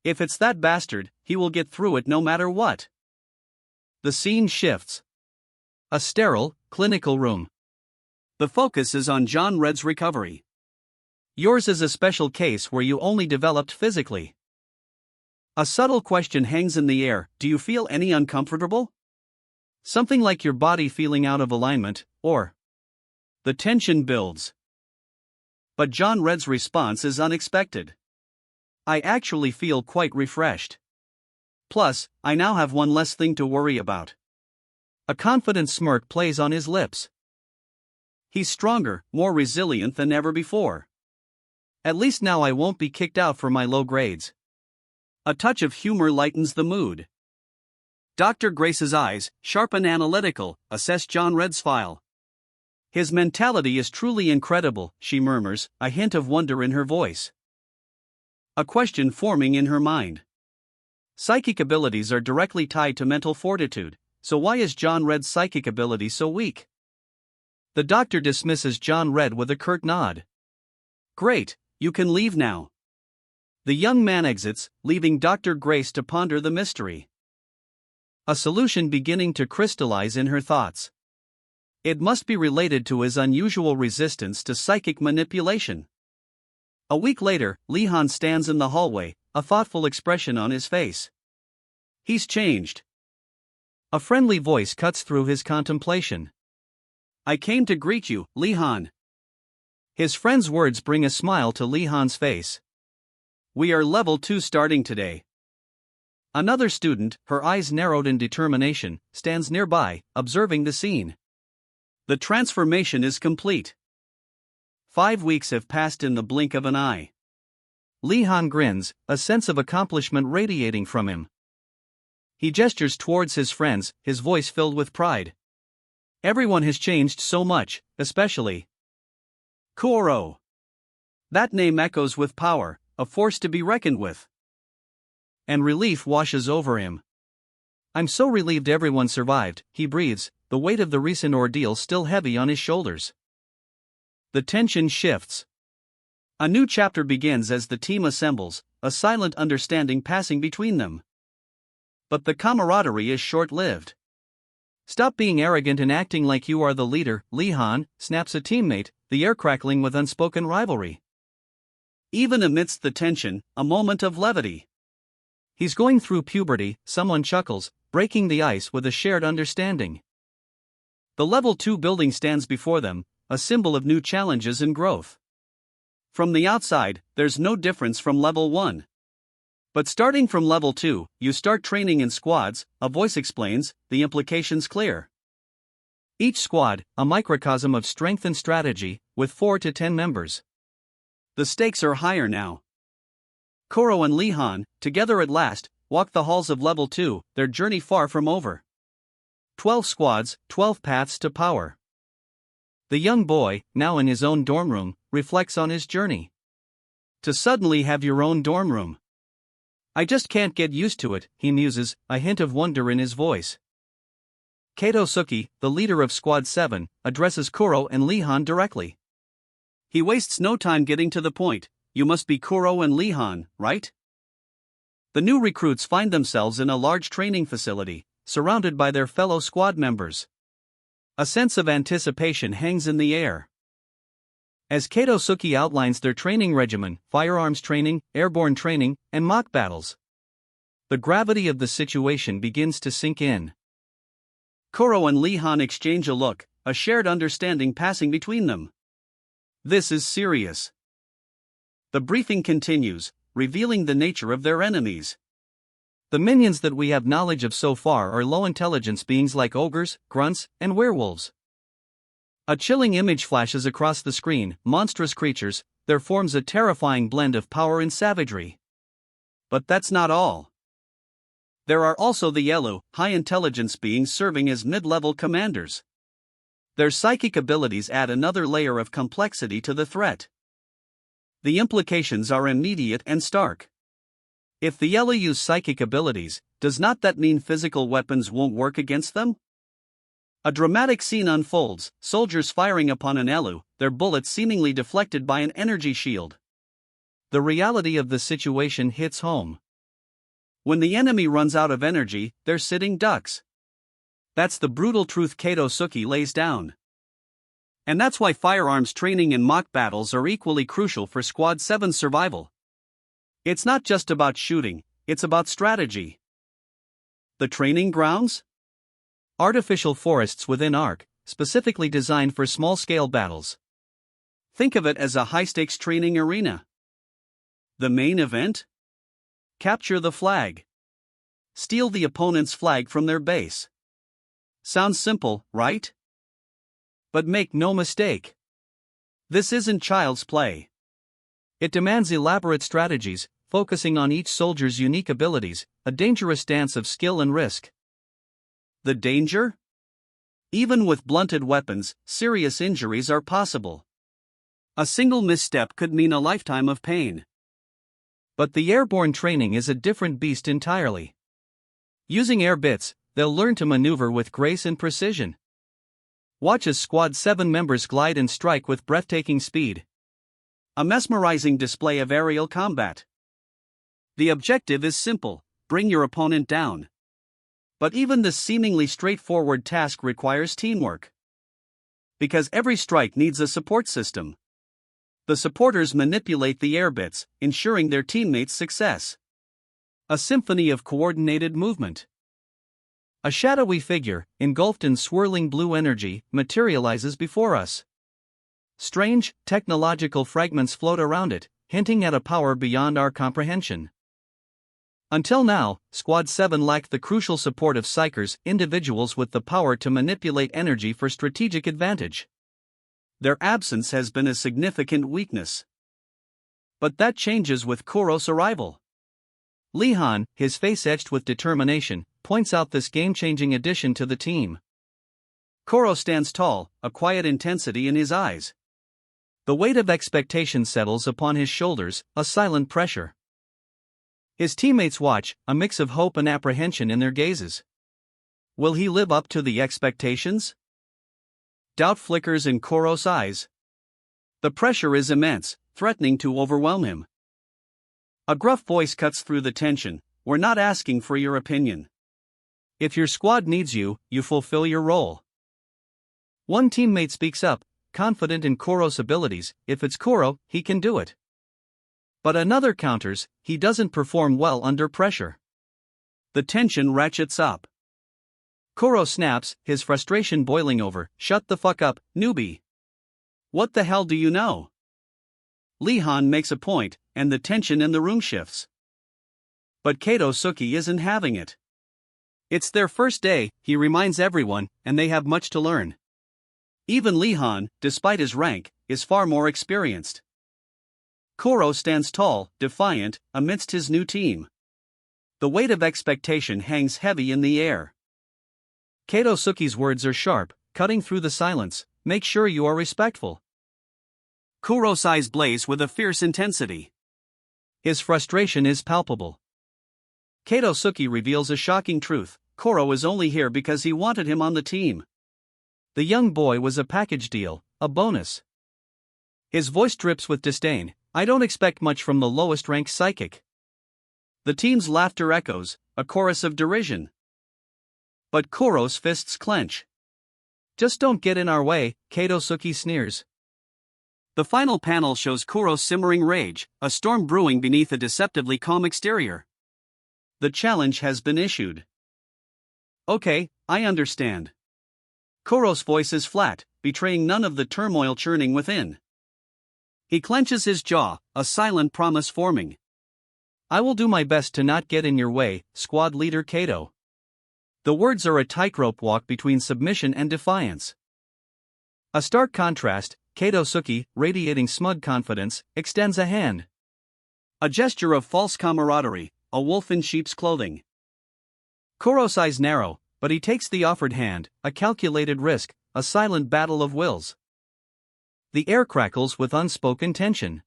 If it's that bastard, he will get through it no matter what. The scene shifts. A sterile, clinical room. The focus is on John Red's recovery. Yours is a special case where you only developed physically. A subtle question hangs in the air, do you feel any uncomfortable? Something like your body feeling out of alignment, or... The tension builds. But John Red's response is unexpected. I actually feel quite refreshed. Plus, I now have one less thing to worry about. A confident smirk plays on his lips. He's stronger, more resilient than ever before. At least now I won't be kicked out for my low grades. A touch of humor lightens the mood. Dr. Grace's eyes, sharp and analytical, assess John Red's file. His mentality is truly incredible, she murmurs, a hint of wonder in her voice. A question forming in her mind. Psychic abilities are directly tied to mental fortitude, so why is John Red's psychic ability so weak? The doctor dismisses John Red with a curt nod. Great, you can leave now. The young man exits, leaving Dr. Grace to ponder the mystery. A solution beginning to crystallize in her thoughts. It must be related to his unusual resistance to psychic manipulation. A week later, Lee-han stands in the hallway, a thoughtful expression on his face. He's changed. A friendly voice cuts through his contemplation. I came to greet you, Lee-han. His friend's words bring a smile to Lee-han's face. We are level 2 starting today. Another student, her eyes narrowed in determination, stands nearby, observing the scene. The transformation is complete. 5 weeks have passed in the blink of an eye. Lee-han grins, a sense of accomplishment radiating from him. He gestures towards his friends, his voice filled with pride. Everyone has changed so much, especially Koro. That name echoes with power, a force to be reckoned with. And relief washes over him. I'm so relieved everyone survived, he breathes, the weight of the recent ordeal still heavy on his shoulders. The tension shifts. A new chapter begins as the team assembles, a silent understanding passing between them. But the camaraderie is short-lived. Stop being arrogant and acting like you are the leader, Lee-han, snaps a teammate, the air crackling with unspoken rivalry. Even amidst the tension, a moment of levity. He's going through puberty, someone chuckles, breaking the ice with a shared understanding. The level 2 building stands before them, a symbol of new challenges and growth. From the outside, there's no difference from level 1. But starting from level 2, you start training in squads, a voice explains, the implications clear. Each squad, a microcosm of strength and strategy, with 4 to 10 members. The stakes are higher now. Koro and Lee-han, together at last, walk the halls of level 2, their journey far from over. 12 squads, 12 paths to power. The young boy, now in his own dorm room, reflects on his journey. To suddenly have your own dorm room. I just can't get used to it, he muses, a hint of wonder in his voice. Kato Suki, the leader of Squad 7, addresses Kuro and Lee-han directly. He wastes no time getting to the point. You must be Kuro and Lee-han, right? The new recruits find themselves in a large training facility, surrounded by their fellow squad members. A sense of anticipation hangs in the air. As Kato Suki outlines their training regimen, firearms training, airborne training, and mock battles. The gravity of the situation begins to sink in. Kuro and Lee Han exchange a look, a shared understanding passing between them. This is serious. The briefing continues, revealing the nature of their enemies. The minions that we have knowledge of so far are low-intelligence beings like ogres, grunts, and werewolves. A chilling image flashes across the screen, monstrous creatures, there forms a terrifying blend of power and savagery. But that's not all. There are also the Elu, high-intelligence beings serving as mid-level commanders. Their psychic abilities add another layer of complexity to the threat. The implications are immediate and stark. If the Elu use psychic abilities, does not that mean physical weapons won't work against them? A dramatic scene unfolds, soldiers firing upon an Elu, their bullets seemingly deflected by an energy shield. The reality of the situation hits home. When the enemy runs out of energy, they're sitting ducks. That's the brutal truth Kato Suki lays down. And that's why firearms training and mock battles are equally crucial for Squad 7's survival. It's not just about shooting, it's about strategy. The training grounds? Artificial forests within Ark, specifically designed for small-scale battles. Think of it as a high-stakes training arena. The main event? Capture the flag. Steal the opponent's flag from their base. Sounds simple, right? But make no mistake. This isn't child's play. It demands elaborate strategies, focusing on each soldier's unique abilities, a dangerous dance of skill and risk. The danger? Even with blunted weapons, serious injuries are possible. A single misstep could mean a lifetime of pain. But the airborne training is a different beast entirely. Using air bits, they'll learn to maneuver with grace and precision. Watch as Squad 7 members glide and strike with breathtaking speed. A mesmerizing display of aerial combat. The objective is simple: bring your opponent down. But even this seemingly straightforward task requires teamwork. Because every strike needs a support system. The supporters manipulate the air bits, ensuring their teammates' success. A symphony of coordinated movement. A shadowy figure, engulfed in swirling blue energy, materializes before us. Strange, technological fragments float around it, hinting at a power beyond our comprehension. Until now, Squad 7 lacked the crucial support of psychers, individuals with the power to manipulate energy for strategic advantage. Their absence has been a significant weakness. But that changes with Kuro's arrival. Lee Han, his face etched with determination, points out this game-changing addition to the team. Kuro stands tall, a quiet intensity in his eyes. The weight of expectation settles upon his shoulders, a silent pressure. His teammates watch, a mix of hope and apprehension in their gazes. Will he live up to the expectations? Doubt flickers in Kuro's eyes. The pressure is immense, threatening to overwhelm him. A gruff voice cuts through the tension: "We're not asking for your opinion. If your squad needs you, you fulfill your role." One teammate speaks up, confident in Kuro's abilities: "If it's Kuro, he can do it." But another counters: "He doesn't perform well under pressure." The tension ratchets up. Kuro snaps, his frustration boiling over: "Shut the fuck up, newbie. What the hell do you know?" Lee Han makes a point, and the tension in the room shifts. But Kato Suki isn't having it. It's their first day, he reminds everyone, and they have much to learn. Even Lee Han, despite his rank, is far more experienced. Kuro stands tall, defiant, amidst his new team. The weight of expectation hangs heavy in the air. Kato Suki's words are sharp, cutting through the silence: "Make sure you are respectful." Kuro's eyes blaze with a fierce intensity. His frustration is palpable. Kato Suki reveals a shocking truth: Kuro is only here because he wanted him on the team. The young boy was a package deal, a bonus. His voice drips with disdain: "I don't expect much from the lowest ranked psychic." The team's laughter echoes, a chorus of derision. But Kuro's fists clench. "Just don't get in our way," Kato Suki sneers. The final panel shows Kuro's simmering rage, a storm brewing beneath a deceptively calm exterior. the challenge has been issued. Okay, I understand. Kuro's voice is flat, betraying none of the turmoil churning within. He clenches his jaw, a silent promise forming. I will do my best to not get in your way, squad leader Kato. The words are a tightrope walk between submission and defiance. A stark contrast, Kato Suki, radiating smug confidence, extends a hand. A gesture of false camaraderie, a wolf in sheep's clothing. Kuro's eyes narrow, but he takes the offered hand, a calculated risk, a silent battle of wills. The air crackles with unspoken tension.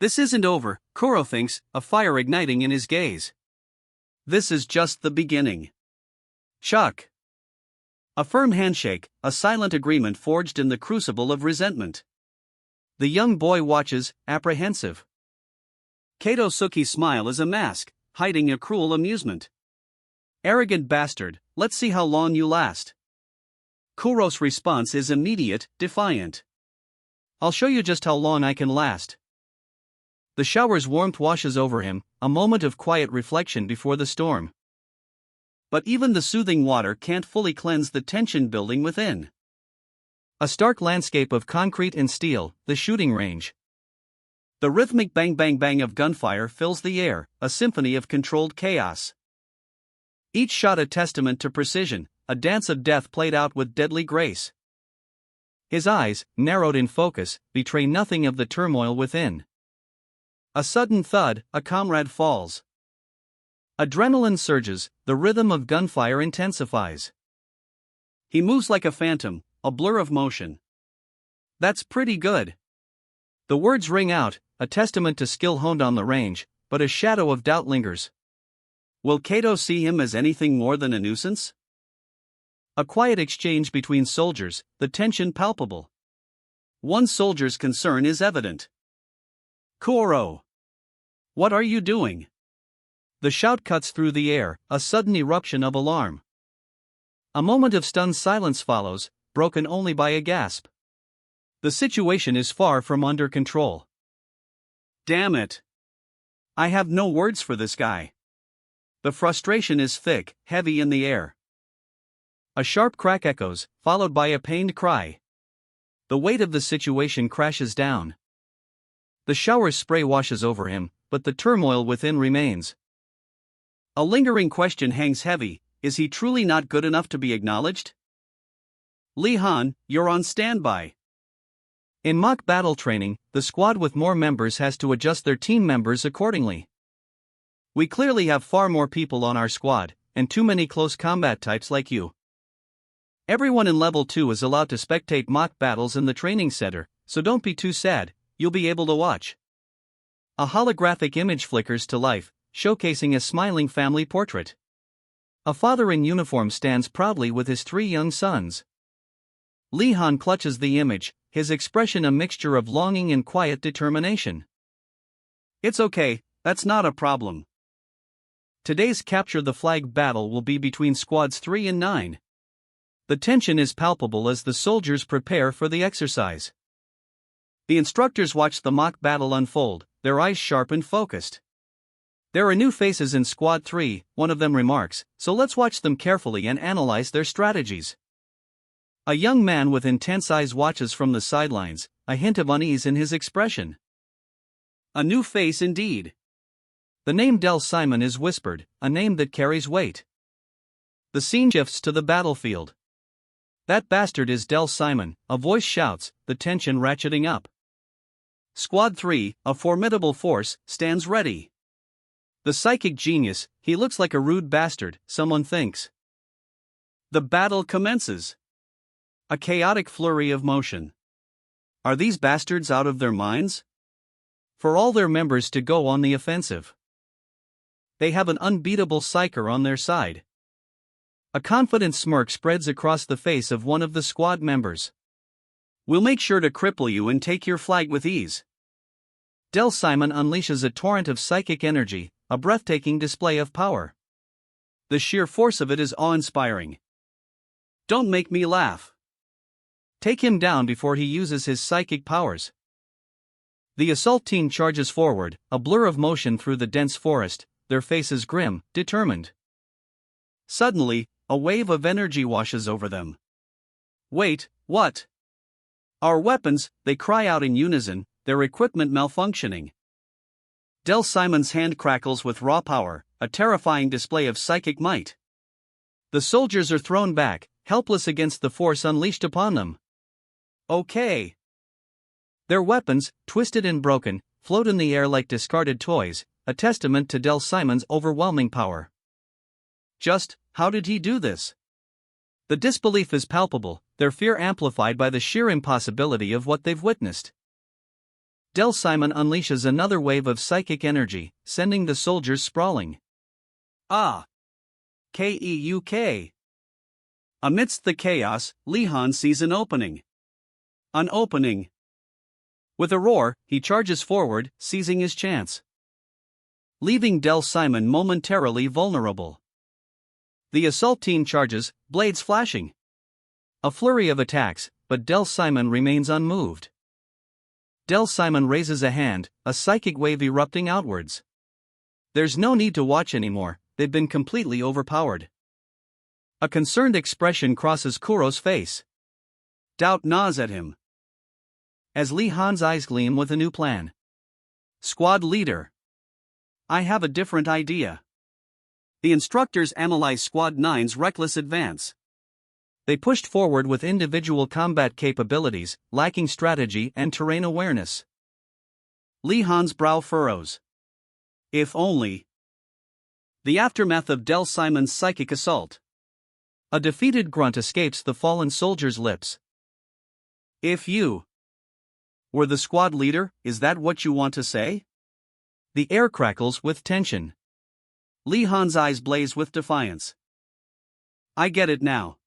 This isn't over, Kuro thinks, a fire igniting in his gaze. This is just the beginning. Shock. A firm handshake, a silent agreement forged in the crucible of resentment. The young boy watches, apprehensive. Kato Suki's smile is a mask, hiding a cruel amusement. Arrogant bastard, let's see how long you last. Kuro's response is immediate, defiant. I'll show you just how long I can last. The shower's warmth washes over him, a moment of quiet reflection before the storm. But even the soothing water can't fully cleanse the tension building within. A stark landscape of concrete and steel, the shooting range. The rhythmic bang bang bang of gunfire fills the air, a symphony of controlled chaos. Each shot a testament to precision, a dance of death played out with deadly grace. His eyes, narrowed in focus, betray nothing of the turmoil within. A sudden thud, a comrade falls. Adrenaline surges, the rhythm of gunfire intensifies. He moves like a phantom, a blur of motion. That's pretty good. The words ring out, a testament to skill honed on the range, but a shadow of doubt lingers. Will Kato see him as anything more than a nuisance? A quiet exchange between soldiers, the tension palpable. One soldier's concern is evident. Kuro! What are you doing? The shout cuts through the air, a sudden eruption of alarm. A moment of stunned silence follows, broken only by a gasp. The situation is far from under control. Damn it! I have no words for this guy. The frustration is thick, heavy in the air. A sharp crack echoes, followed by a pained cry. The weight of the situation crashes down. The shower's spray washes over him, but the turmoil within remains. A lingering question hangs heavy, is he truly not good enough to be acknowledged? Lee Han, you're on standby. In mock battle training, the squad with more members has to adjust their team members accordingly. We clearly have far more people on our squad, and too many close combat types like you. Everyone in level 2 is allowed to spectate mock battles in the training center, so don't be too sad, you'll be able to watch. A holographic image flickers to life, showcasing a smiling family portrait. A father in uniform stands proudly with his 3 young sons. Lee Han clutches the image, his expression a mixture of longing and quiet determination. It's okay, that's not a problem. Today's Capture the Flag battle will be between squads 3 and 9. The tension is palpable as the soldiers prepare for the exercise. The instructors watch the mock battle unfold, their eyes sharp and focused. There are new faces in Squad 3, one of them remarks, so let's watch them carefully and analyze their strategies. A young man with intense eyes watches from the sidelines, a hint of unease in his expression. A new face indeed. The name Del Simon is whispered, a name that carries weight. The scene shifts to the battlefield. That bastard is Del Simon, a voice shouts, the tension ratcheting up. Squad 3, a formidable force, stands ready. The psychic genius, he looks like a rude bastard, someone thinks. The battle commences. A chaotic flurry of motion. Are these bastards out of their minds? For all their members to go on the offensive. They have an unbeatable psyker on their side. A confident smirk spreads across the face of one of the squad members. We'll make sure to cripple you and take your flag with ease. Del Simon unleashes a torrent of psychic energy, a breathtaking display of power. The sheer force of it is awe-inspiring. Don't make me laugh. Take him down before he uses his psychic powers. The assault team charges forward, a blur of motion through the dense forest, their faces grim, determined. Suddenly, a wave of energy washes over them. Wait, what? Our weapons, they cry out in unison, their equipment malfunctioning. Del Simon's hand crackles with raw power, a terrifying display of psychic might. The soldiers are thrown back, helpless against the force unleashed upon them. Okay. Their weapons, twisted and broken, float in the air like discarded toys, a testament to Del Simon's overwhelming power. Just, how did he do this? The disbelief is palpable, their fear amplified by the sheer impossibility of what they've witnessed. Del Simon unleashes another wave of psychic energy, sending the soldiers sprawling. Ah! Keuk. Amidst the chaos, Li Han sees an opening. An opening. With a roar, he charges forward, seizing his chance, leaving Del Simon momentarily vulnerable. The assault team charges, blades flashing. A flurry of attacks, but Del Simon remains unmoved. Del Simon raises a hand, a psychic wave erupting outwards. There's no need to watch anymore, they've been completely overpowered. A concerned expression crosses Kuro's face. Doubt gnaws at him. As Li Han's eyes gleam with a new plan. Squad leader. I have a different idea. The instructors analyze Squad 9's reckless advance. They pushed forward with individual combat capabilities, lacking strategy and terrain awareness. Li Han's brow furrows. If only. The aftermath of Del Simon's psychic assault. A defeated grunt escapes the fallen soldier's lips. If you were the squad leader, is that what you want to say? The air crackles with tension. Li Han's eyes blaze with defiance. I get it now.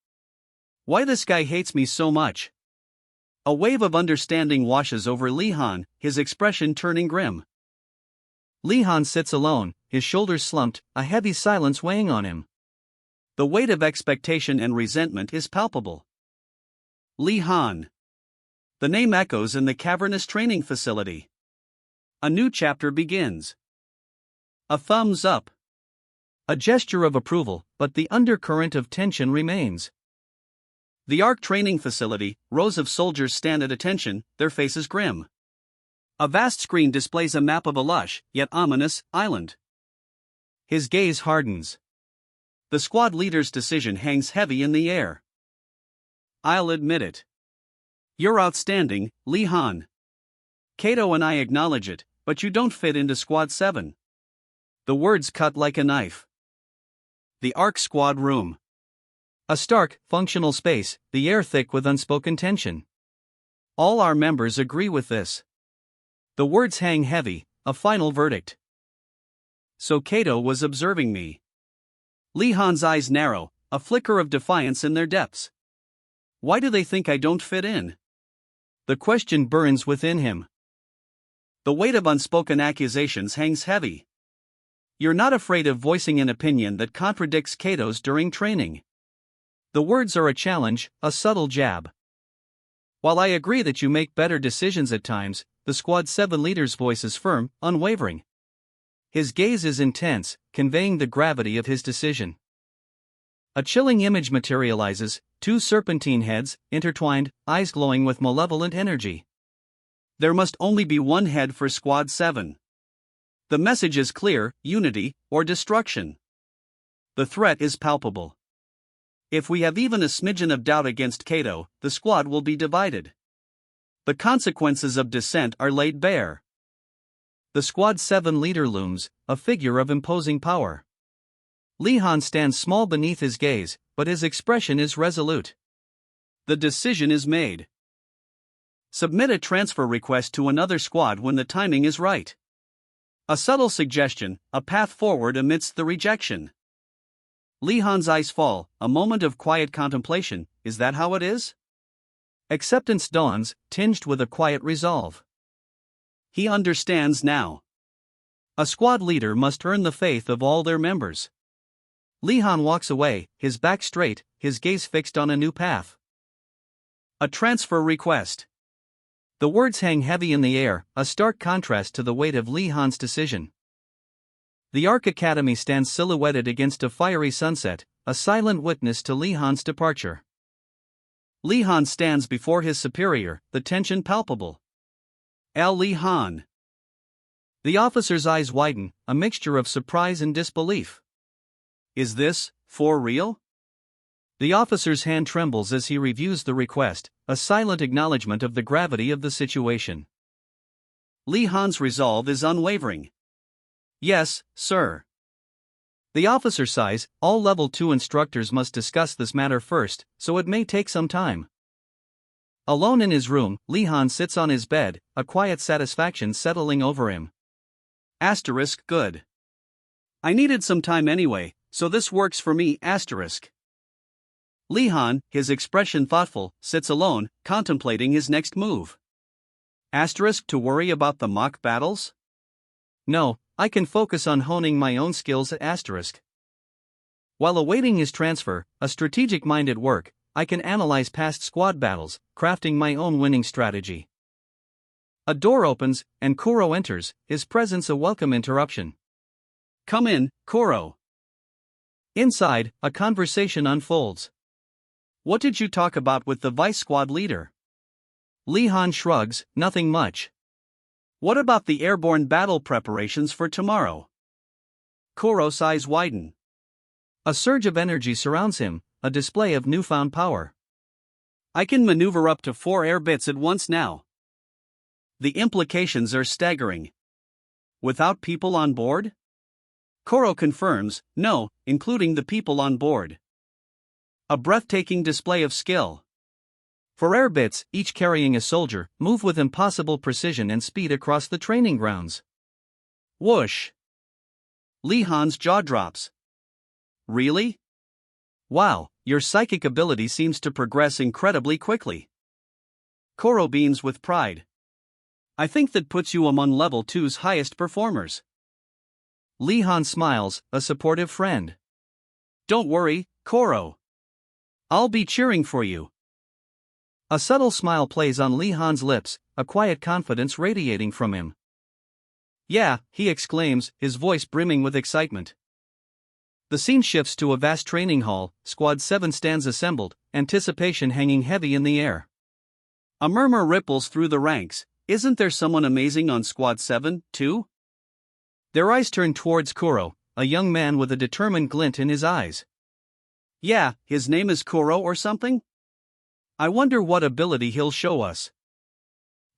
Why this guy hates me so much. A wave of understanding washes over Li Han, his expression turning grim. Li Han sits alone, his shoulders slumped, a heavy silence weighing on him. The weight of expectation and resentment is palpable. Li Han. The name echoes in the cavernous training facility. A new chapter begins. A thumbs up. A gesture of approval, but the undercurrent of tension remains. The ARC training facility, rows of soldiers stand at attention, their faces grim. A vast screen displays a map of a lush, yet ominous, island. His gaze hardens. The squad leader's decision hangs heavy in the air. I'll admit it. You're outstanding, Li Han. Kato and I acknowledge it, but you don't fit into Squad 7. The words cut like a knife. The ARC squad room. A stark, functional space, the air thick with unspoken tension. All our members agree with this. The words hang heavy, a final verdict. So Kato was observing me. Li Han's eyes narrow, a flicker of defiance in their depths. Why do they think I don't fit in? The question burns within him. The weight of unspoken accusations hangs heavy. You're not afraid of voicing an opinion that contradicts Kato's during training. The words are a challenge, a subtle jab. While I agree that you make better decisions at times, the Squad 7 leader's voice is firm, unwavering. His gaze is intense, conveying the gravity of his decision. A chilling image materializes, two serpentine heads, intertwined, eyes glowing with malevolent energy. There must only be one head for Squad 7. The message is clear: unity, or destruction. The threat is palpable. If we have even a smidgen of doubt against Kato, the squad will be divided. The consequences of dissent are laid bare. The Squad 7 leader looms, a figure of imposing power. Li Han stands small beneath his gaze, but his expression is resolute. The decision is made. Submit a transfer request to another squad when the timing is right. A subtle suggestion, a path forward amidst the rejection. Li Han's eyes fall, a moment of quiet contemplation. Is that how it is? Acceptance dawns, tinged with a quiet resolve. He understands now. A squad leader must earn the faith of all their members. Li Han walks away, his back straight, his gaze fixed on a new path. A transfer request. The words hang heavy in the air, a stark contrast to the weight of Li Han's decision. The Ark Academy stands silhouetted against a fiery sunset, a silent witness to Li Han's departure. Li Han stands before his superior, the tension palpable. Li Han. The officer's eyes widen, a mixture of surprise and disbelief. Is this, for real? The officer's hand trembles as he reviews the request, a silent acknowledgement of the gravity of the situation. Li Han's resolve is unwavering. Yes, sir. The officer sighs. All Level 2 instructors must discuss this matter first, so it may take some time. Alone in his room, Li Han sits on his bed, a quiet satisfaction settling over him. Good. I needed some time anyway, so this works for me. Li Han, his expression thoughtful, sits alone, contemplating his next move. To worry about the mock battles? No, I can focus on honing my own skills. While awaiting his transfer, a strategic mind at work, I can analyze past squad battles, crafting my own winning strategy. A door opens, and Kuro enters, his presence a welcome interruption. Come in, Kuro. Inside, a conversation unfolds. What did you talk about with the vice squad leader? Li Han shrugs, nothing much. What about the airborne battle preparations for tomorrow? Kuro's eyes widen. A surge of energy surrounds him, a display of newfound power. I can maneuver up to 4 air bits at once now. The implications are staggering. Without people on board? Kuro confirms, no, including the people on board. A breathtaking display of skill. 4 air bits, each carrying a soldier, move with impossible precision and speed across the training grounds. Whoosh! Li Han's jaw drops. Really? Wow, your psychic ability seems to progress incredibly quickly. Kuro beams with pride. I think that puts you among Level 2's highest performers. Li Han smiles, a supportive friend. Don't worry, Kuro. I'll be cheering for you. A subtle smile plays on Li Han's lips, a quiet confidence radiating from him. Yeah, he exclaims, his voice brimming with excitement. The scene shifts to a vast training hall. Squad 7 stands assembled, anticipation hanging heavy in the air. A murmur ripples through the ranks. Isn't there someone amazing on Squad 7, too? Their eyes turn towards Kuro, a young man with a determined glint in his eyes. Yeah, his name is Kuro or something? I wonder what ability he'll show us.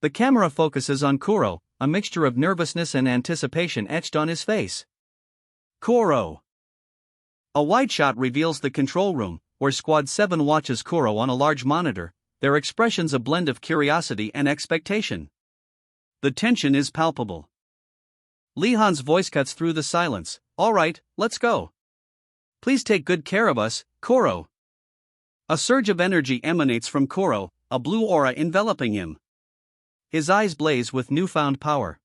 The camera focuses on Kuro, a mixture of nervousness and anticipation etched on his face. Kuro. A wide shot reveals the control room, where Squad 7 watches Kuro on a large monitor, their expressions a blend of curiosity and expectation. The tension is palpable. Li Han's voice cuts through the silence. All right, let's go. Please take good care of us, Kuro. A surge of energy emanates from Kuro, a blue aura enveloping him. His eyes blaze with newfound power.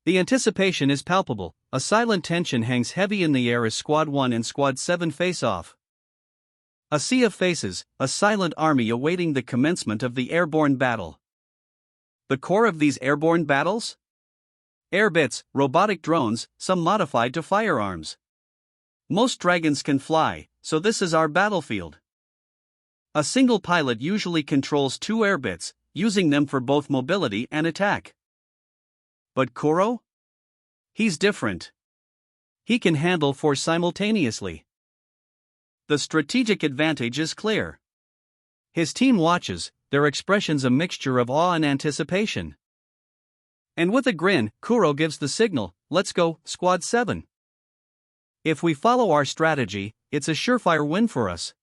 The anticipation is palpable, a silent tension hangs heavy in the air as Squad 1 and Squad 7 face off. A sea of faces, a silent army awaiting the commencement of the airborne battle. The core of these airborne battles? Airbits, robotic drones, some modified to firearms. Most dragons can fly, so this is our battlefield. A single pilot usually controls 2 airbits, using them for both mobility and attack. But Kuro? He's different. He can handle 4 simultaneously. The strategic advantage is clear. His team watches, their expressions a mixture of awe and anticipation. And with a grin, Kuro gives the signal, let's go, Squad 7. If we follow our strategy, it's a surefire win for us.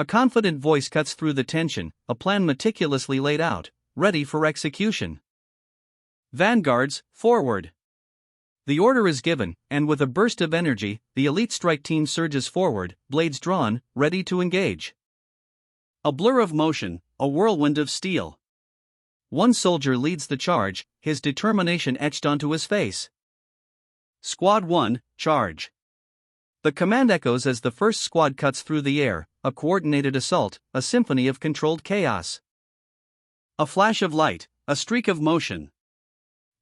A confident voice cuts through the tension, a plan meticulously laid out, ready for execution. Vanguards, forward. The order is given, and with a burst of energy, the elite strike team surges forward, blades drawn, ready to engage. A blur of motion, a whirlwind of steel. One soldier leads the charge, his determination etched onto his face. Squad 1, charge. The command echoes as the first squad cuts through the air, a coordinated assault, a symphony of controlled chaos. A flash of light, a streak of motion.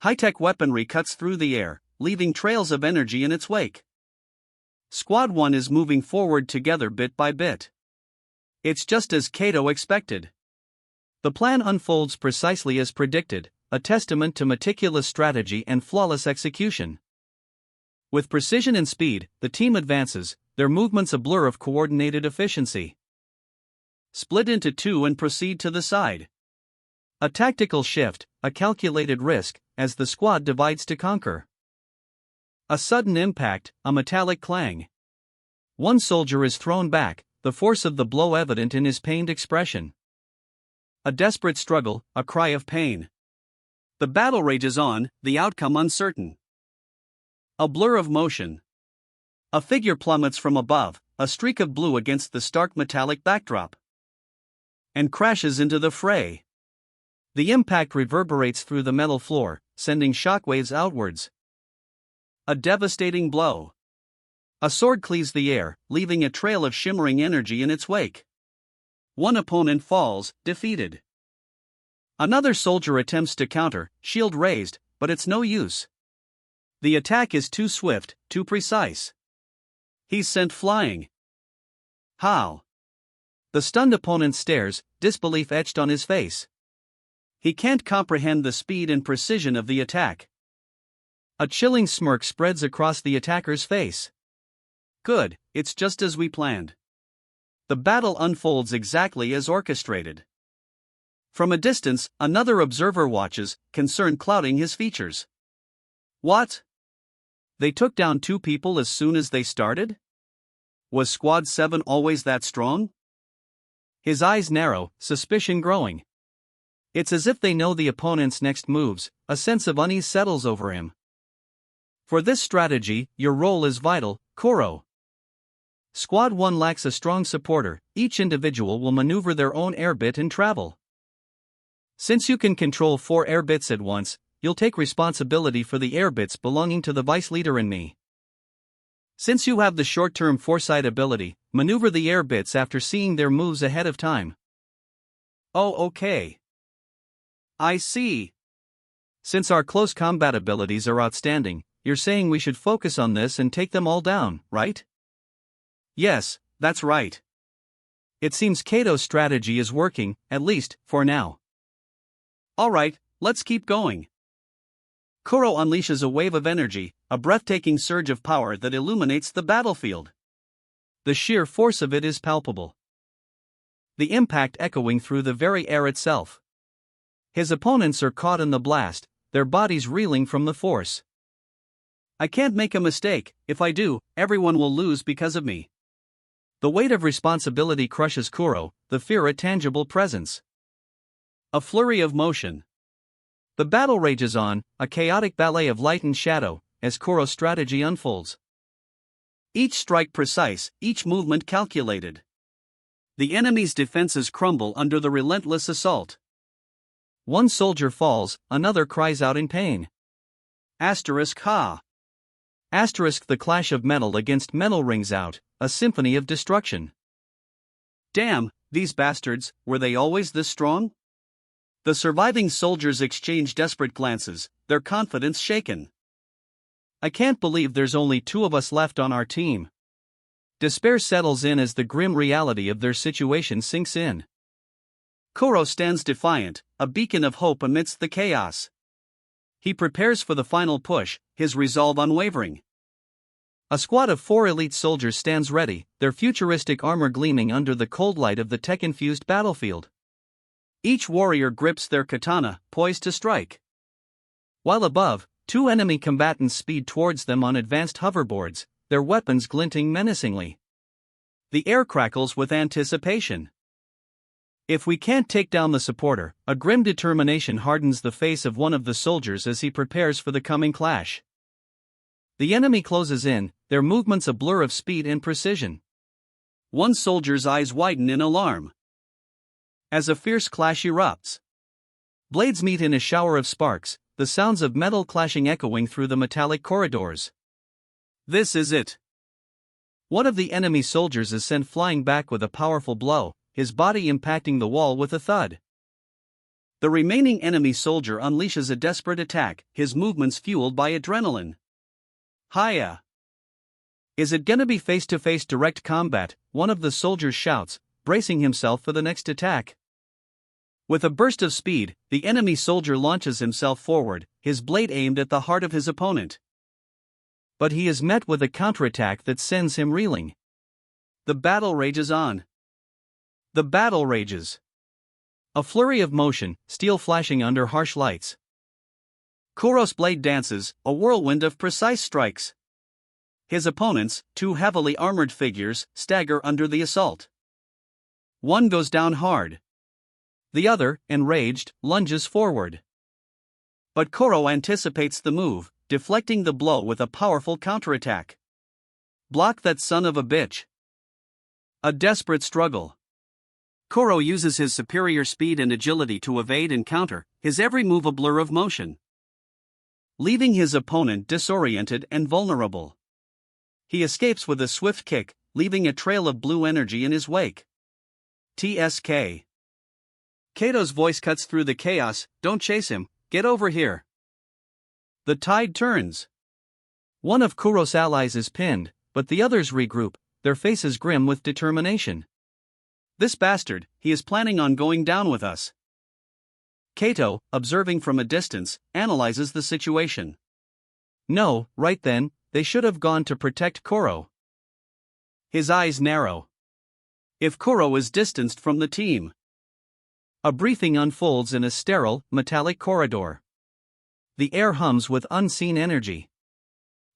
High-tech weaponry cuts through the air, leaving trails of energy in its wake. Squad 1 is moving forward together bit by bit. It's just as Kato expected. The plan unfolds precisely as predicted, a testament to meticulous strategy and flawless execution. With precision and speed, the team advances, their movements a blur of coordinated efficiency. Split into two and proceed to the side. A tactical shift, a calculated risk, as the squad divides to conquer. A sudden impact, a metallic clang. One soldier is thrown back, the force of the blow evident in his pained expression. A desperate struggle, a cry of pain. The battle rages on, the outcome uncertain. A blur of motion. A figure plummets from above, a streak of blue against the stark metallic backdrop. And crashes into the fray. The impact reverberates through the metal floor, sending shockwaves outwards. A devastating blow. A sword cleaves the air, leaving a trail of shimmering energy in its wake. One opponent falls, defeated. Another soldier attempts to counter, shield raised, but it's no use. The attack is too swift, too precise. He's sent flying. How? The stunned opponent stares, disbelief etched on his face. He can't comprehend the speed and precision of the attack. A chilling smirk spreads across the attacker's face. Good, it's just as we planned. The battle unfolds exactly as orchestrated. From a distance, another observer watches, concern clouding his features. What? They took down two people as soon as they started? Was Squad 7 always that strong? His eyes narrow, suspicion growing. It's as if they know the opponent's next moves, a sense of unease settles over him. For this strategy, your role is vital, Kuro. Squad 1 lacks a strong supporter, each individual will maneuver their own air bit and travel. Since you can control 4 air bits at once, you'll take responsibility for the air bits belonging to the vice leader and me. Since you have the short-term foresight ability, maneuver the air bits after seeing their moves ahead of time. Oh, okay. I see. Since our close combat abilities are outstanding, you're saying we should focus on this and take them all down, right? Yes, that's right. It seems Kato's strategy is working, at least, for now. Alright, let's keep going. Kuro unleashes a wave of energy, a breathtaking surge of power that illuminates the battlefield. The sheer force of it is palpable. The impact echoing through the very air itself. His opponents are caught in the blast, their bodies reeling from the force. I can't make a mistake, if I do, everyone will lose because of me. The weight of responsibility crushes Kuro, the fear a tangible presence. A flurry of motion. The battle rages on, a chaotic ballet of light and shadow, as Kuro's strategy unfolds. Each strike precise, each movement calculated. The enemy's defenses crumble under the relentless assault. One soldier falls, another cries out in pain. Ha! The clash of metal against metal rings out, a symphony of destruction. Damn, these bastards, were they always this strong? The surviving soldiers exchange desperate glances, their confidence shaken. I can't believe there's only 2 of us left on our team. Despair settles in as the grim reality of their situation sinks in. Kuro stands defiant, a beacon of hope amidst the chaos. He prepares for the final push, his resolve unwavering. A squad of 4 elite soldiers stands ready, their futuristic armor gleaming under the cold light of the tech-infused battlefield. Each warrior grips their katana, poised to strike. While above, 2 enemy combatants speed towards them on advanced hoverboards, their weapons glinting menacingly. The air crackles with anticipation. If we can't take down the supporter, a grim determination hardens the face of one of the soldiers as he prepares for the coming clash. The enemy closes in, their movements a blur of speed and precision. One soldier's eyes widen in alarm. As a fierce clash erupts. Blades meet in a shower of sparks, the sounds of metal clashing echoing through the metallic corridors. This is it. One of the enemy soldiers is sent flying back with a powerful blow, his body impacting the wall with a thud. The remaining enemy soldier unleashes a desperate attack, his movements fueled by adrenaline. Hiya! Is it gonna be face-to-face direct combat? One of the soldiers shouts, bracing himself for the next attack. With a burst of speed, the enemy soldier launches himself forward, his blade aimed at the heart of his opponent. But he is met with a counterattack that sends him reeling. The battle rages on. The battle rages. A flurry of motion, steel flashing under harsh lights. Kuro's blade dances, a whirlwind of precise strikes. His opponents, two heavily armored figures, stagger under the assault. One goes down hard. The other, enraged, lunges forward. But Kuro anticipates the move, deflecting the blow with a powerful counterattack. Block that son of a bitch. A desperate struggle. Kuro uses his superior speed and agility to evade and counter, his every move a blur of motion, leaving his opponent disoriented and vulnerable. He escapes with a swift kick, leaving a trail of blue energy in his wake. TSK. Kato's voice cuts through the chaos, "Don't chase him, get over here." The tide turns. One of Kuro's allies is pinned, but the others regroup, their faces grim with determination. "This bastard, he is planning on going down with us." Kato, observing from a distance, analyzes the situation. No, right then, they should have gone to protect Kuro. His eyes narrow. If Kuro is distanced from the team. A briefing unfolds in a sterile, metallic corridor. The air hums with unseen energy.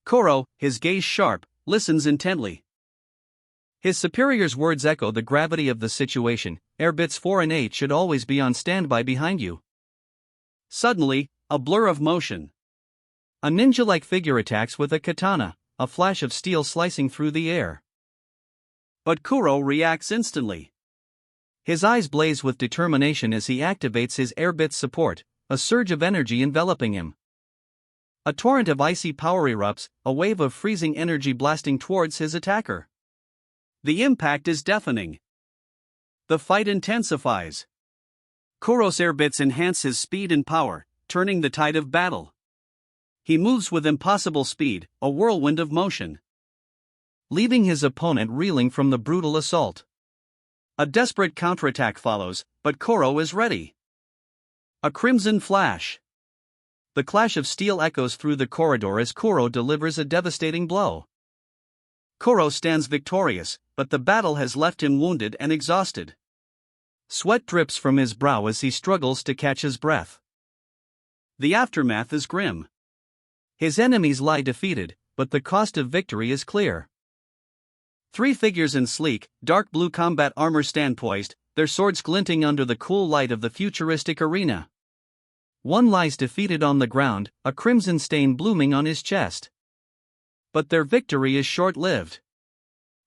Kuro, his gaze sharp, listens intently. His superior's words echo the gravity of the situation. Air bits 4 and 8 should always be on standby behind you. Suddenly, a blur of motion. A ninja-like figure attacks with a katana, a flash of steel slicing through the air. But Kuro reacts instantly. His eyes blaze with determination as he activates his air bits support, a surge of energy enveloping him. A torrent of icy power erupts, a wave of freezing energy blasting towards his attacker. The impact is deafening. The fight intensifies. Kuro's air bits enhance his speed and power, turning the tide of battle. He moves with impossible speed, a whirlwind of motion, leaving his opponent reeling from the brutal assault. A desperate counterattack follows, but Kuro is ready. A crimson flash. The clash of steel echoes through the corridor as Kuro delivers a devastating blow. Kuro stands victorious, but the battle has left him wounded and exhausted. Sweat drips from his brow as he struggles to catch his breath. The aftermath is grim. His enemies lie defeated, but the cost of victory is clear. Three figures in sleek, dark blue combat armor stand poised, their swords glinting under the cool light of the futuristic arena. One lies defeated on the ground, a crimson stain blooming on his chest. But their victory is short-lived.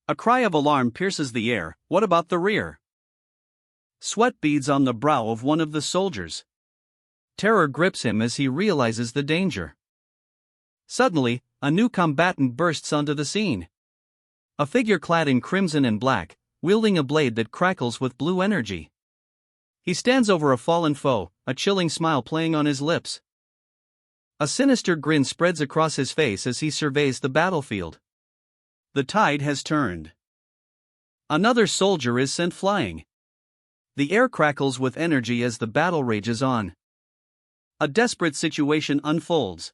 A cry of alarm pierces the air. What about the rear? Sweat beads on the brow of one of the soldiers. Terror grips him as he realizes the danger. Suddenly, a new combatant bursts onto the scene. A figure clad in crimson and black, wielding a blade that crackles with blue energy. He stands over a fallen foe, a chilling smile playing on his lips. A sinister grin spreads across his face as he surveys the battlefield. The tide has turned. Another soldier is sent flying. The air crackles with energy as the battle rages on. A desperate situation unfolds.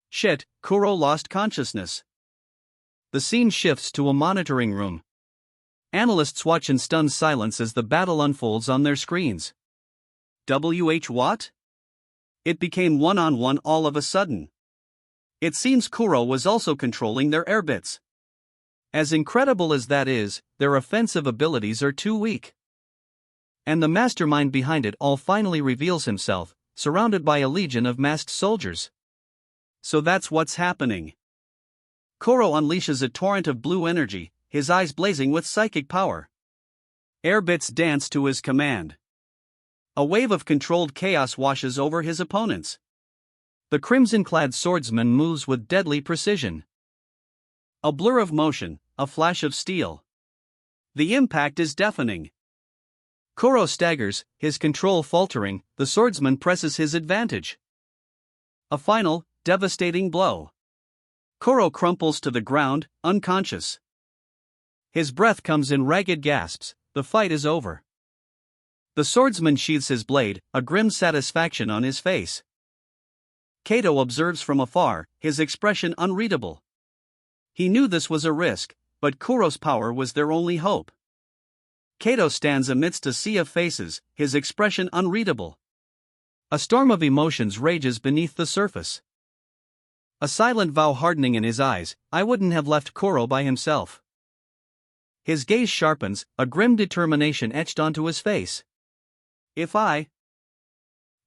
Shit, Kuro lost consciousness. The scene shifts to a monitoring room. Analysts watch in stunned silence as the battle unfolds on their screens. What? It became one-on-one all of a sudden. It seems Kuro was also controlling their air bits. As incredible as that is, their offensive abilities are too weak. And the mastermind behind it all finally reveals himself, surrounded by a legion of masked soldiers. So that's what's happening. Kuro unleashes a torrent of blue energy, his eyes blazing with psychic power. Air bits dance to his command. A wave of controlled chaos washes over his opponents. The crimson-clad swordsman moves with deadly precision. A blur of motion, a flash of steel. The impact is deafening. Kuro staggers, his control faltering, the swordsman presses his advantage. A final, devastating blow. Koro crumples to the ground, unconscious. His breath comes in ragged gasps. The fight is over. The swordsman sheathes his blade, a grim satisfaction on his face. Kato observes from afar, his expression unreadable. He knew this was a risk, but Kuro's power was their only hope. Kato stands amidst a sea of faces, his expression unreadable. A storm of emotions rages beneath the surface. A silent vow hardening in his eyes, I wouldn't have left Kuro by himself. His gaze sharpens, a grim determination etched onto his face. If I...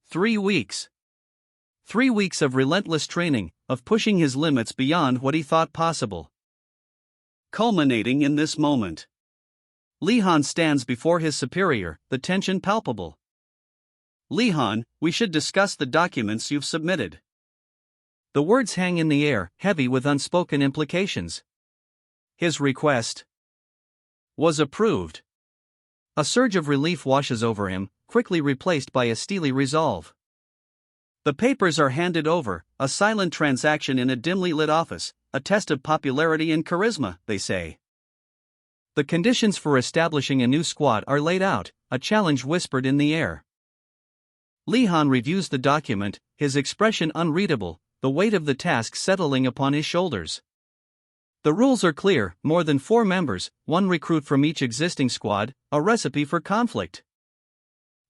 3 weeks. 3 weeks of relentless training, of pushing his limits beyond what he thought possible. Culminating in this moment. Li-Han stands before his superior, the tension palpable. Li-Han, we should discuss the documents you've submitted. The words hang in the air, heavy with unspoken implications. His request was approved. A surge of relief washes over him, quickly replaced by a steely resolve. The papers are handed over, a silent transaction in a dimly lit office, a test of popularity and charisma, they say. The conditions for establishing a new squad are laid out, a challenge whispered in the air. Li-Han reviews the document, his expression unreadable, the weight of the task settling upon his shoulders. The rules are clear: more than 4 members, 1 recruit from each existing squad, a recipe for conflict.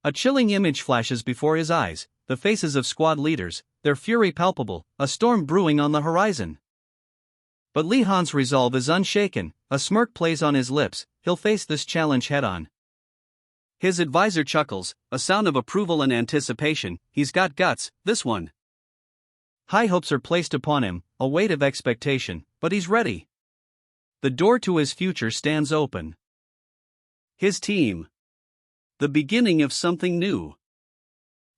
A chilling image flashes before his eyes, the faces of squad leaders, their fury palpable, a storm brewing on the horizon. But Li-Han's resolve is unshaken, a smirk plays on his lips, he'll face this challenge head-on. His advisor chuckles, a sound of approval and anticipation, he's got guts, this one. High hopes are placed upon him, a weight of expectation, but he's ready. The door to his future stands open. His team. The beginning of something new.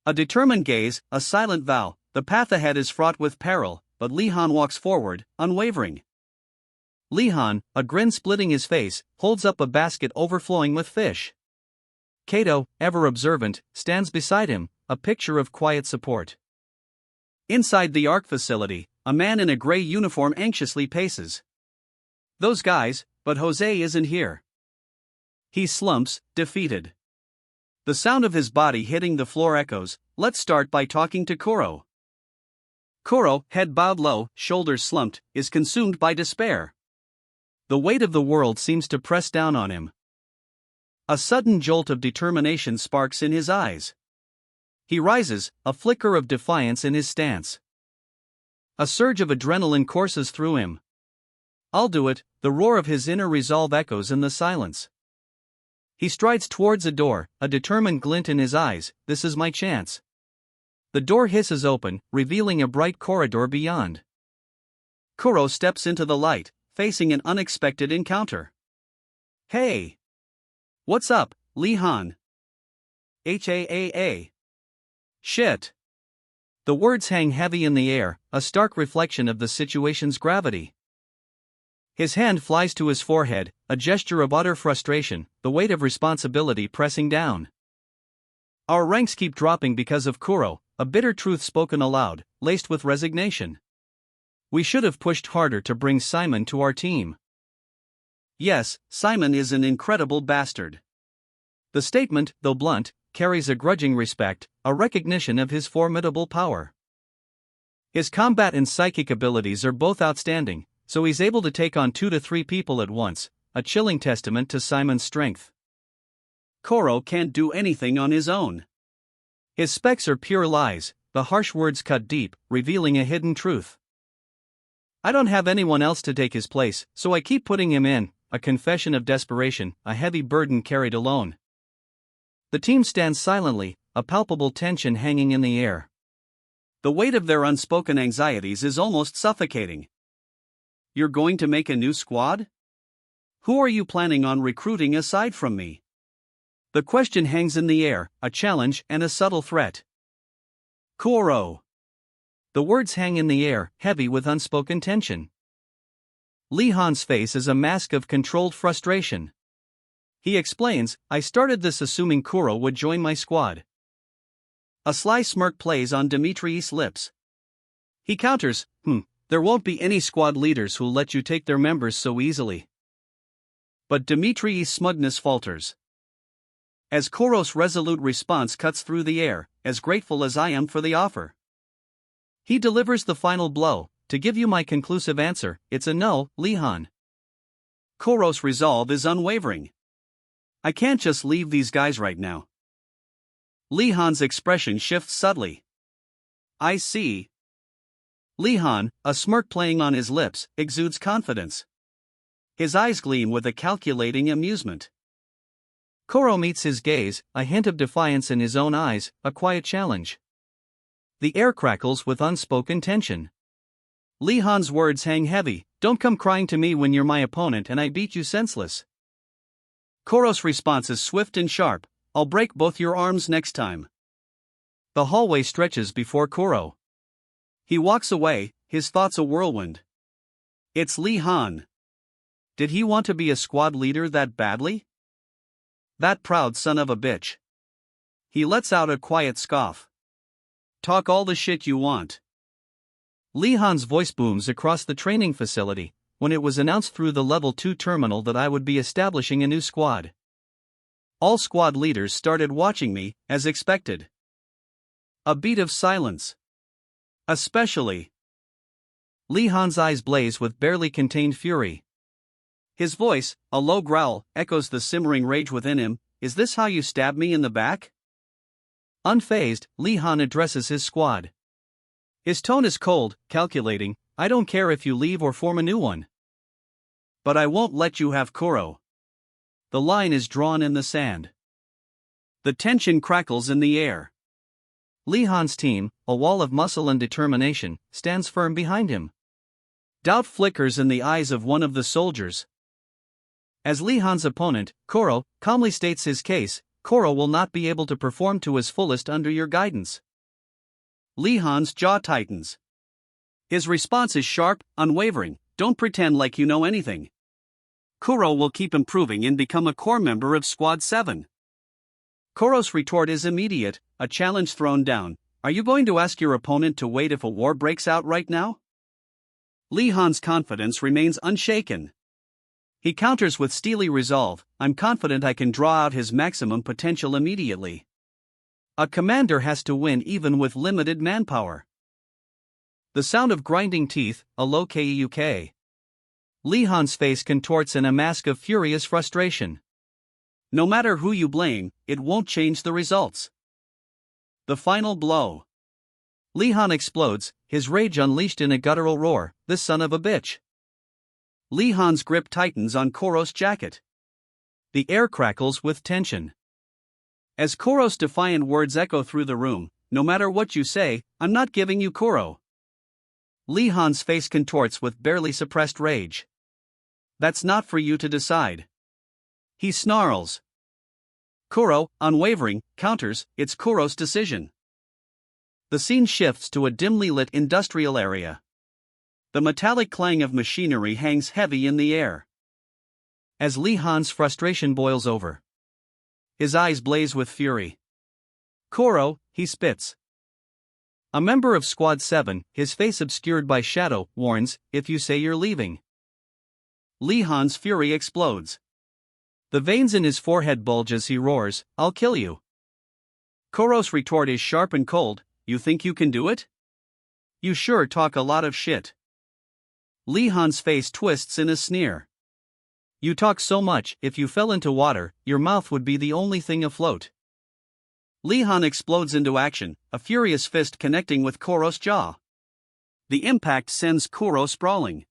A determined gaze, a silent vow, the path ahead is fraught with peril, but Li-Han walks forward, unwavering. Li-Han, a grin splitting his face, holds up a basket overflowing with fish. Kato, ever observant, stands beside him, a picture of quiet support. Inside the ARC facility, a man in a gray uniform anxiously paces. Those guys, but Jose isn't here. He slumps, defeated. The sound of his body hitting the floor echoes. Let's start by talking to Kuro. Kuro, head bowed low, shoulders slumped, is consumed by despair. The weight of the world seems to press down on him. A sudden jolt of determination sparks in his eyes. He rises, a flicker of defiance in his stance. A surge of adrenaline courses through him. I'll do it, the roar of his inner resolve echoes in the silence. He strides towards a door, a determined glint in his eyes. This is my chance. The door hisses open, revealing a bright corridor beyond. Kuro steps into the light, facing an unexpected encounter. Hey! What's up, Li-Han? HAAA. Shit. The words hang heavy in the air, a stark reflection of the situation's gravity. His hand flies to his forehead, a gesture of utter frustration, the weight of responsibility pressing down. Our ranks keep dropping because of Kuro, a bitter truth spoken aloud, laced with resignation. We should have pushed harder to bring Simon to our team. Yes, Simon is an incredible bastard. The statement, though blunt, carries a grudging respect, a recognition of his formidable power. His combat and psychic abilities are both outstanding, so he's able to take on 2 to 3 people at once, a chilling testament to Simon's strength. Kuro can't do anything on his own. His specs are pure lies, the harsh words cut deep, revealing a hidden truth. I don't have anyone else to take his place, so I keep putting him in, a confession of desperation, a heavy burden carried alone. The team stands silently, a palpable tension hanging in the air. The weight of their unspoken anxieties is almost suffocating. You're going to make a new squad? Who are you planning on recruiting aside from me? The question hangs in the air, a challenge and a subtle threat. Kuro. The words hang in the air, heavy with unspoken tension. Li-Han's face is a mask of controlled frustration. He explains, I started this assuming Kuro would join my squad. A sly smirk plays on Dimitri's lips. He counters, There won't be any squad leaders who'll let you take their members so easily. But Dimitri's smugness falters. As Kuro's resolute response cuts through the air, as grateful as I am for the offer. He delivers the final blow. To give you my conclusive answer, it's a no, Lee-han. Kuro's resolve is unwavering. I can't just leave these guys right now. Lee-han's expression shifts subtly. I see. Lee-han, a smirk playing on his lips, exudes confidence. His eyes gleam with a calculating amusement. Kuro meets his gaze, a hint of defiance in his own eyes, a quiet challenge. The air crackles with unspoken tension. Lee-han's words hang heavy. Don't come crying to me when you're my opponent and I beat you senseless. Kuro's response is swift and sharp. I'll break both your arms next time. The hallway stretches before Kuro. He walks away, his thoughts a whirlwind. It's Lee-han. Did he want to be a squad leader that badly? That proud son of a bitch. He lets out a quiet scoff. Talk all the shit you want. Lee-han's voice booms across the training facility when it was announced through the Level 2 terminal that I would be establishing a new squad. All squad leaders started watching me, as expected. A beat of silence. Especially. Lee-han's eyes blaze with barely contained fury. His voice, a low growl, echoes the simmering rage within him. Is this how you stab me in the back? Unfazed, Lee-han addresses his squad. His tone is cold, calculating. I don't care if you leave or form a new one. But I won't let you have Kuro. The line is drawn in the sand. The tension crackles in the air. Lee-han's team, a wall of muscle and determination, stands firm behind him. Doubt flickers in the eyes of one of the soldiers. As Lee-han's opponent, Kuro, calmly states his case, Kuro will not be able to perform to his fullest under your guidance. Lee-han's jaw tightens. His response is sharp, unwavering. Don't pretend like you know anything. Kuro will keep improving and become a core member of Squad 7. Kuro's retort is immediate, a challenge thrown down. Are you going to ask your opponent to wait if a war breaks out right now? Lee-han's confidence remains unshaken. He counters with steely resolve. I'm confident I can draw out his maximum potential immediately. A commander has to win even with limited manpower. The sound of grinding teeth, a low KUK. Lee-han's face contorts in a mask of furious frustration. No matter who you blame, it won't change the results. The final blow. Lee-han explodes, his rage unleashed in a guttural roar. This son of a bitch. Lee-han's grip tightens on Kuro's jacket. The air crackles with tension. As Kuro's defiant words echo through the room, no matter what you say, I'm not giving you Kuro. Lee-han's face contorts with barely suppressed rage. That's not for you to decide. He snarls. Kuro, unwavering, counters, it's Kuro's decision. The scene shifts to a dimly lit industrial area. The metallic clang of machinery hangs heavy in the air. As Lee-han's frustration boils over, his eyes blaze with fury. Kuro, he spits. A member of Squad 7, his face obscured by shadow, warns, if you say you're leaving. Lee-han's fury explodes. The veins in his forehead bulge as he roars, I'll kill you. Kuro's retort is sharp and cold, you think you can do it? You sure talk a lot of shit. Lee-han's face twists in a sneer. You talk so much, if you fell into water, your mouth would be the only thing afloat. Lee-han explodes into action, a furious fist connecting with Kuro's jaw. The impact sends Kuro sprawling.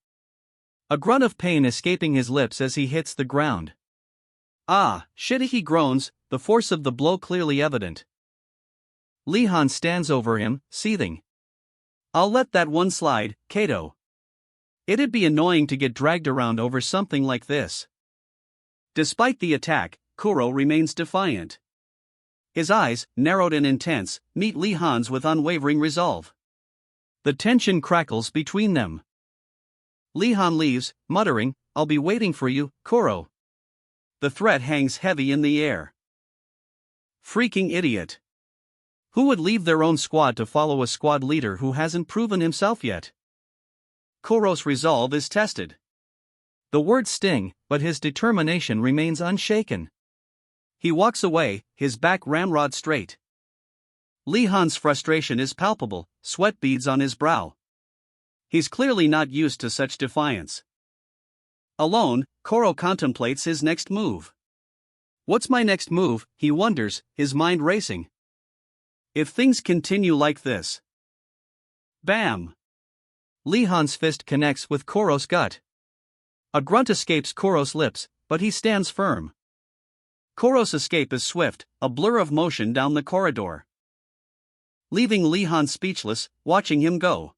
A grunt of pain escaping his lips as he hits the ground. Ah, shit, he groans, the force of the blow clearly evident. Lee-han stands over him, seething. I'll let that one slide, Kato. It'd be annoying to get dragged around over something like this. Despite the attack, Kuro remains defiant. His eyes, narrowed and intense, meet Lee-han's with unwavering resolve. The tension crackles between them. Lee-han leaves, muttering, I'll be waiting for you, Kuro. The threat hangs heavy in the air. Freaking idiot. Who would leave their own squad to follow a squad leader who hasn't proven himself yet? Kuro's resolve is tested. The words sting, but his determination remains unshaken. He walks away, his back ramrod straight. Lee Han's frustration is palpable, sweat beads on his brow. He's clearly not used to such defiance. Alone, Kuro contemplates his next move. What's my next move, he wonders, his mind racing. If things continue like this. Bam! Lee Han's fist connects with Kuro's gut. A grunt escapes Kuro's lips, but he stands firm. Kuro's escape is swift, a blur of motion down the corridor, leaving Lee Han speechless, watching him go.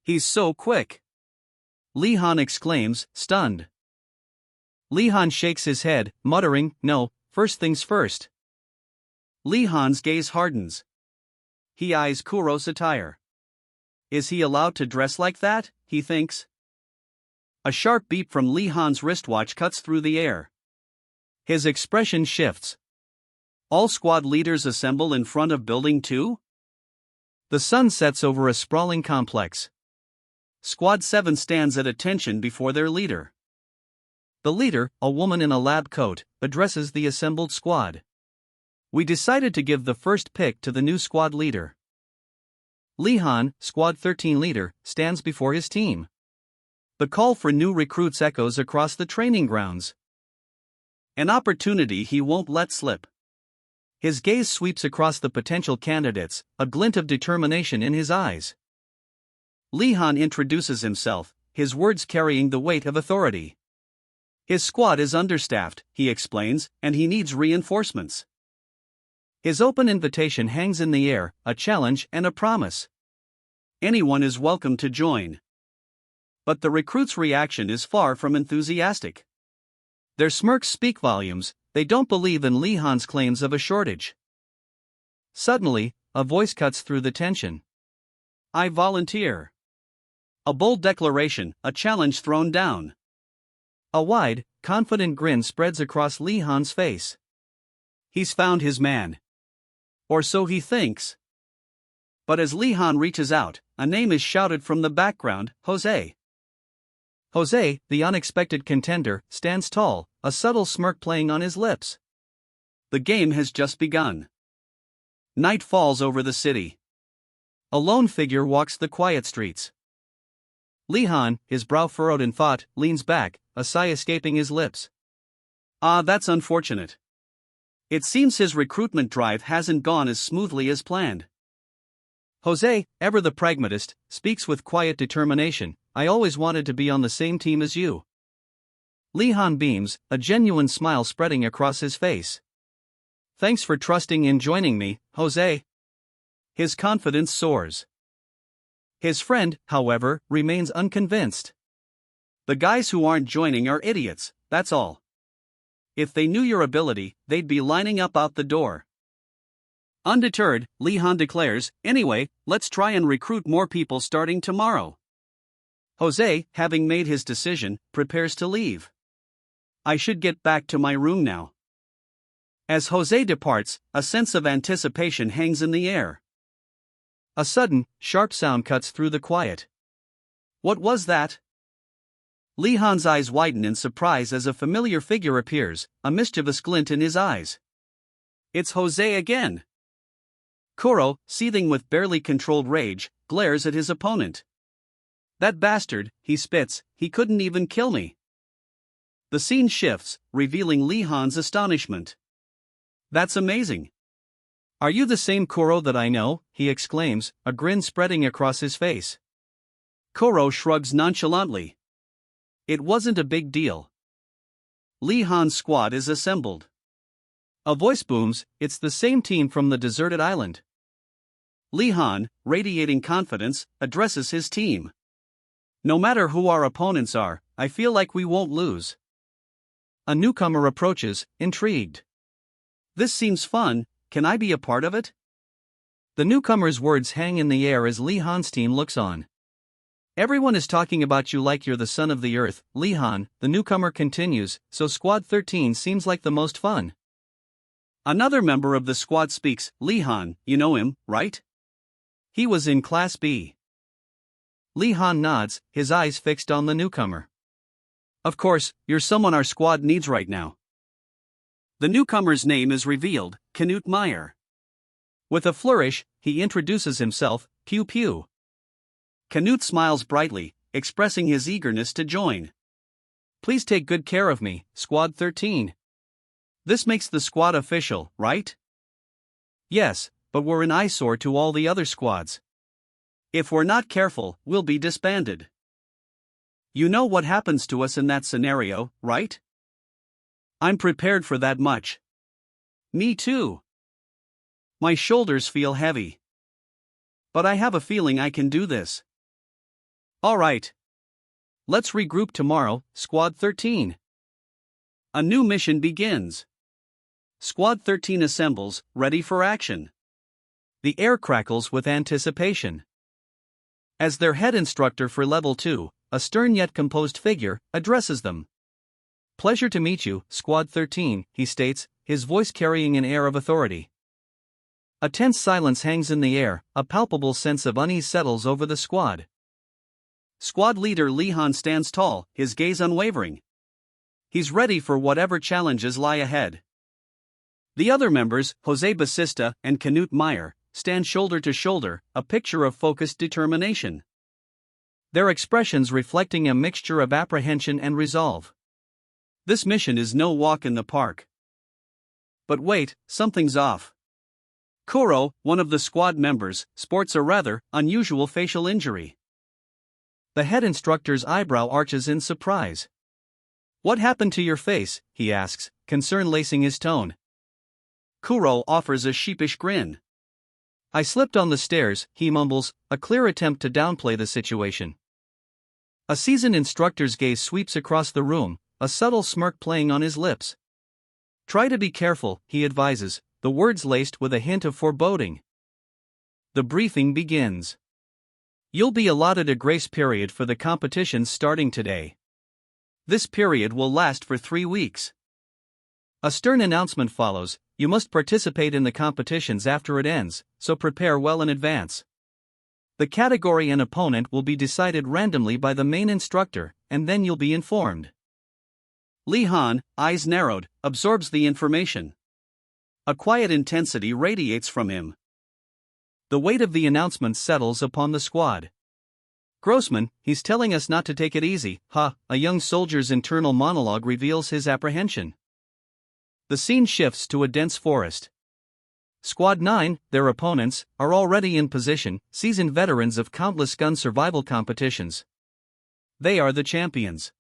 He's so quick! Lee Han exclaims, stunned. Lee Han shakes his head, muttering, no, first things first. Lee Han's gaze hardens. He eyes Kuro's attire. Is he allowed to dress like that, he thinks. A sharp beep from Lee Han's wristwatch cuts through the air. His expression shifts. All squad leaders assemble in front of Building 2? The sun sets over a sprawling complex. Squad 7 stands at attention before their leader. The leader, a woman in a lab coat, addresses the assembled squad. We decided to give the first pick to the new squad leader. Lee Han, Squad 13 leader, stands before his team. The call for new recruits echoes across the training grounds. An opportunity he won't let slip. His gaze sweeps across the potential candidates, a glint of determination in his eyes. Lee Han introduces himself, his words carrying the weight of authority. His squad is understaffed, he explains, and he needs reinforcements. His open invitation hangs in the air, a challenge and a promise. Anyone is welcome to join. But the recruits' reaction is far from enthusiastic. Their smirks speak volumes, they don't believe in Lee Han's claims of a shortage. Suddenly, a voice cuts through the tension. I volunteer. A bold declaration, a challenge thrown down. A wide, confident grin spreads across Lee Han's face. He's found his man. Or so he thinks. But as Lee Han reaches out, a name is shouted from the background, Jose. Jose, the unexpected contender, stands tall, a subtle smirk playing on his lips. The game has just begun. Night falls over the city. A lone figure walks the quiet streets. Lee Han, his brow furrowed in thought, leans back, a sigh escaping his lips. Ah, that's unfortunate. It seems his recruitment drive hasn't gone as smoothly as planned. Jose, ever the pragmatist, speaks with quiet determination. I always wanted to be on the same team as you. Lee Han beams, a genuine smile spreading across his face. Thanks for trusting in joining me, Jose. His confidence soars. His friend, however, remains unconvinced. The guys who aren't joining are idiots, that's all. If they knew your ability, they'd be lining up out the door. Undeterred, Lee Han declares, anyway, let's try and recruit more people starting tomorrow. Jose, having made his decision, prepares to leave. I should get back to my room now. As Jose departs, a sense of anticipation hangs in the air. A sudden, sharp sound cuts through the quiet. What was that? Lee Han's eyes widen in surprise as a familiar figure appears, a mischievous glint in his eyes. It's Jose again. Kuro, seething with barely controlled rage, glares at his opponent. That bastard, he spits, he couldn't even kill me. The scene shifts, revealing Lee Han's astonishment. That's amazing. Are you the same Kuro that I know? He exclaims, a grin spreading across his face. Kuro shrugs nonchalantly. It wasn't a big deal. Lee Han's squad is assembled. A voice booms, it's the same team from the deserted island. Lee Han, radiating confidence, addresses his team. No matter who our opponents are, I feel like we won't lose. A newcomer approaches, intrigued. This seems fun, can I be a part of it? The newcomer's words hang in the air as Lee Han's team looks on. Everyone is talking about you like you're the son of the earth, Lee Han, the newcomer continues, so Squad 13 seems like the most fun. Another member of the squad speaks, Lee Han, you know him, right? He was in Class B. Lee Han nods, his eyes fixed on the newcomer. Of course, you're someone our squad needs right now. The newcomer's name is revealed, Knut Meyer. With a flourish, he introduces himself, Pew Pew. Knut smiles brightly, expressing his eagerness to join. Please take good care of me, Squad 13. This makes the squad official, right? Yes, but we're an eyesore to all the other squads. If we're not careful, we'll be disbanded. You know what happens to us in that scenario, right? I'm prepared for that much. Me too. My shoulders feel heavy. But I have a feeling I can do this. All right. Let's regroup tomorrow, Squad 13. A new mission begins. Squad 13 assembles, ready for action. The air crackles with anticipation. As their head instructor for Level 2, a stern yet composed figure addresses them. Pleasure to meet you, Squad 13, he states, his voice carrying an air of authority. A tense silence hangs in the air, a palpable sense of unease settles over the squad. Squad leader Lee Han stands tall, his gaze unwavering. He's ready for whatever challenges lie ahead. The other members, Jose Basista and Knut Meyer, stand shoulder to shoulder, a picture of focused determination. Their expressions reflecting a mixture of apprehension and resolve. This mission is no walk in the park. But wait, something's off. Kuro, one of the squad members, sports a rather unusual facial injury. The head instructor's eyebrow arches in surprise. What happened to your face? He asks, concern lacing his tone. Kuro offers a sheepish grin. I slipped on the stairs, he mumbles, a clear attempt to downplay the situation. A seasoned instructor's gaze sweeps across the room, a subtle smirk playing on his lips. Try to be careful, he advises, the words laced with a hint of foreboding. The briefing begins. You'll be allotted a grace period for the competitions starting today. This period will last for 3 weeks. A stern announcement follows, you must participate in the competitions after it ends, so prepare well in advance. The category and opponent will be decided randomly by the main instructor, and then you'll be informed. Lee Han, eyes narrowed, absorbs the information. A quiet intensity radiates from him. The weight of the announcement settles upon the squad. Grossman, he's telling us not to take it easy, a young soldier's internal monologue reveals his apprehension. The scene shifts to a dense forest. Squad 9, their opponents, are already in position, seasoned veterans of countless gun survival competitions. They are the champions.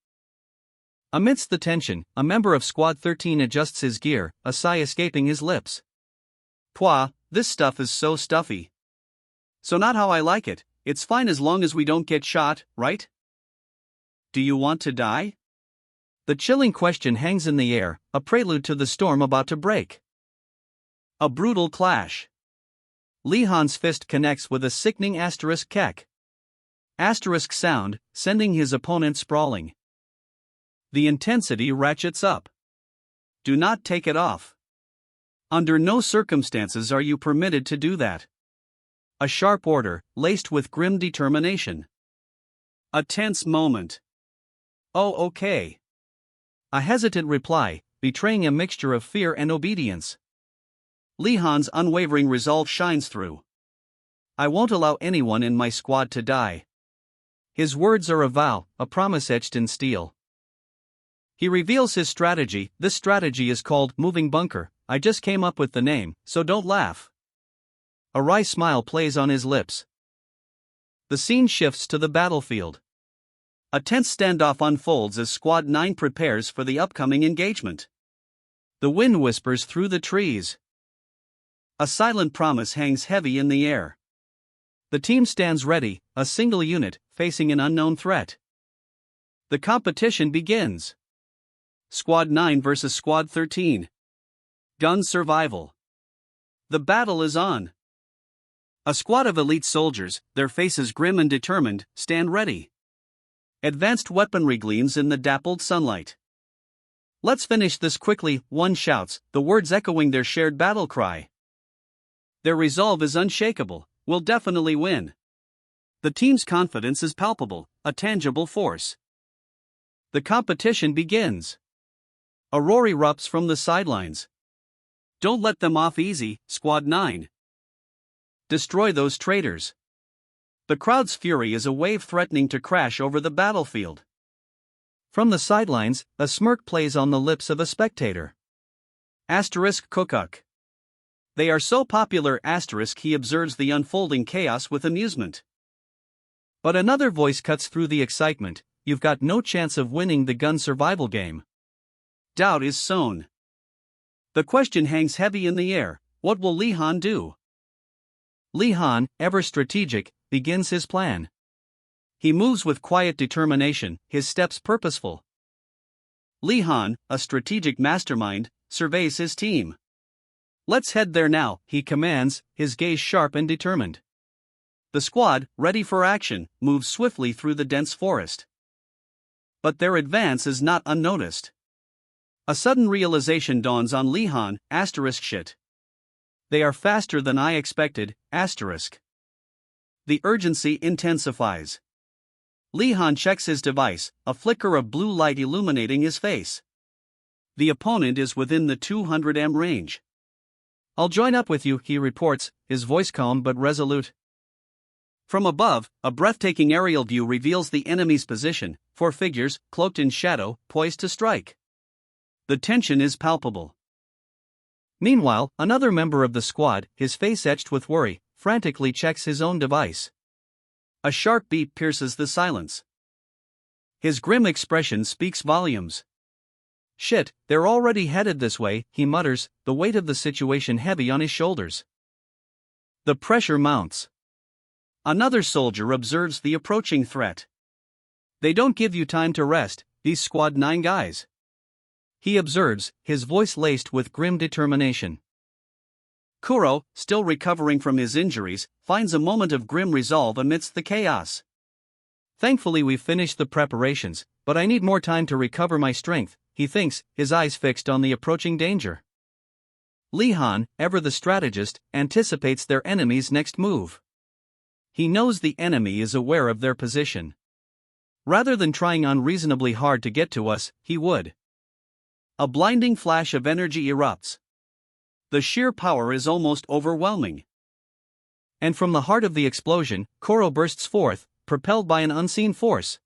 Amidst the tension, a member of Squad 13 adjusts his gear, a sigh escaping his lips. Pwah, this stuff is so stuffy. So not how I like it, it's fine as long as we don't get shot, right? Do you want to die? The chilling question hangs in the air, a prelude to the storm about to break. A brutal clash. Lee Han's fist connects with a sickening asterisk kek. Asterisk sound, sending his opponent sprawling. The intensity ratchets up. Do not take it off. Under no circumstances are you permitted to do that. A sharp order, laced with grim determination. A tense moment. Oh, okay. A hesitant reply, betraying a mixture of fear and obedience. Lee Han's unwavering resolve shines through. I won't allow anyone in my squad to die. His words are a vow, a promise etched in steel. He reveals his strategy. This strategy is called moving bunker. I just came up with the name, so don't laugh. A wry smile plays on his lips. The scene shifts to the battlefield. A tense standoff unfolds as Squad 9 prepares for the upcoming engagement. The wind whispers through the trees. A silent promise hangs heavy in the air. The team stands ready, a single unit, facing an unknown threat. The competition begins. Squad 9 versus Squad 13. Gun survival. The battle is on. A squad of elite soldiers, their faces grim and determined, stand ready. Advanced weaponry gleams in the dappled sunlight. Let's finish this quickly, one shouts, the words echoing their shared battle cry. Their resolve is unshakable, we'll definitely win. The team's confidence is palpable, a tangible force. The competition begins. A roar erupts from the sidelines. Don't let them off easy, Squad 9. Destroy those traitors. The crowd's fury is a wave threatening to crash over the battlefield. From the sidelines, a smirk plays on the lips of a spectator. Cookuk. They are so popular. He observes the unfolding chaos with amusement. But another voice cuts through the excitement. You've got no chance of winning the gun survival game. Doubt is sown. The question hangs heavy in the air. What will Li Han do? Li Han, ever strategic, begins his plan. He moves with quiet determination, his steps purposeful. Li Han, a strategic mastermind, surveys his team. Let's head there now, he commands, his gaze sharp and determined. The squad, ready for action, moves swiftly through the dense forest. But their advance is not unnoticed. A sudden realization dawns on Li Han. Shit. They are faster than I expected. The urgency intensifies. Li Han checks his device, a flicker of blue light illuminating his face. The opponent is within the 200 m range. I'll join up with you, he reports, his voice calm but resolute. From above, a breathtaking aerial view reveals the enemy's position, 4 figures, cloaked in shadow, poised to strike. The tension is palpable. Meanwhile, another member of the squad, his face etched with worry, frantically checks his own device. A sharp beep pierces the silence. His grim expression speaks volumes. Shit, they're already headed this way, he mutters, the weight of the situation heavy on his shoulders. The pressure mounts. Another soldier observes the approaching threat. They don't give you time to rest, these Squad 9 guys. He observes, his voice laced with grim determination. Kuro, still recovering from his injuries, finds a moment of grim resolve amidst the chaos. Thankfully we've finished the preparations, but I need more time to recover my strength, he thinks, his eyes fixed on the approaching danger. Li Han, ever the strategist, anticipates their enemy's next move. He knows the enemy is aware of their position. Rather than trying unreasonably hard to get to us, he would. A blinding flash of energy erupts. The sheer power is almost overwhelming. And from the heart of the explosion, Kuro bursts forth, propelled by an unseen force.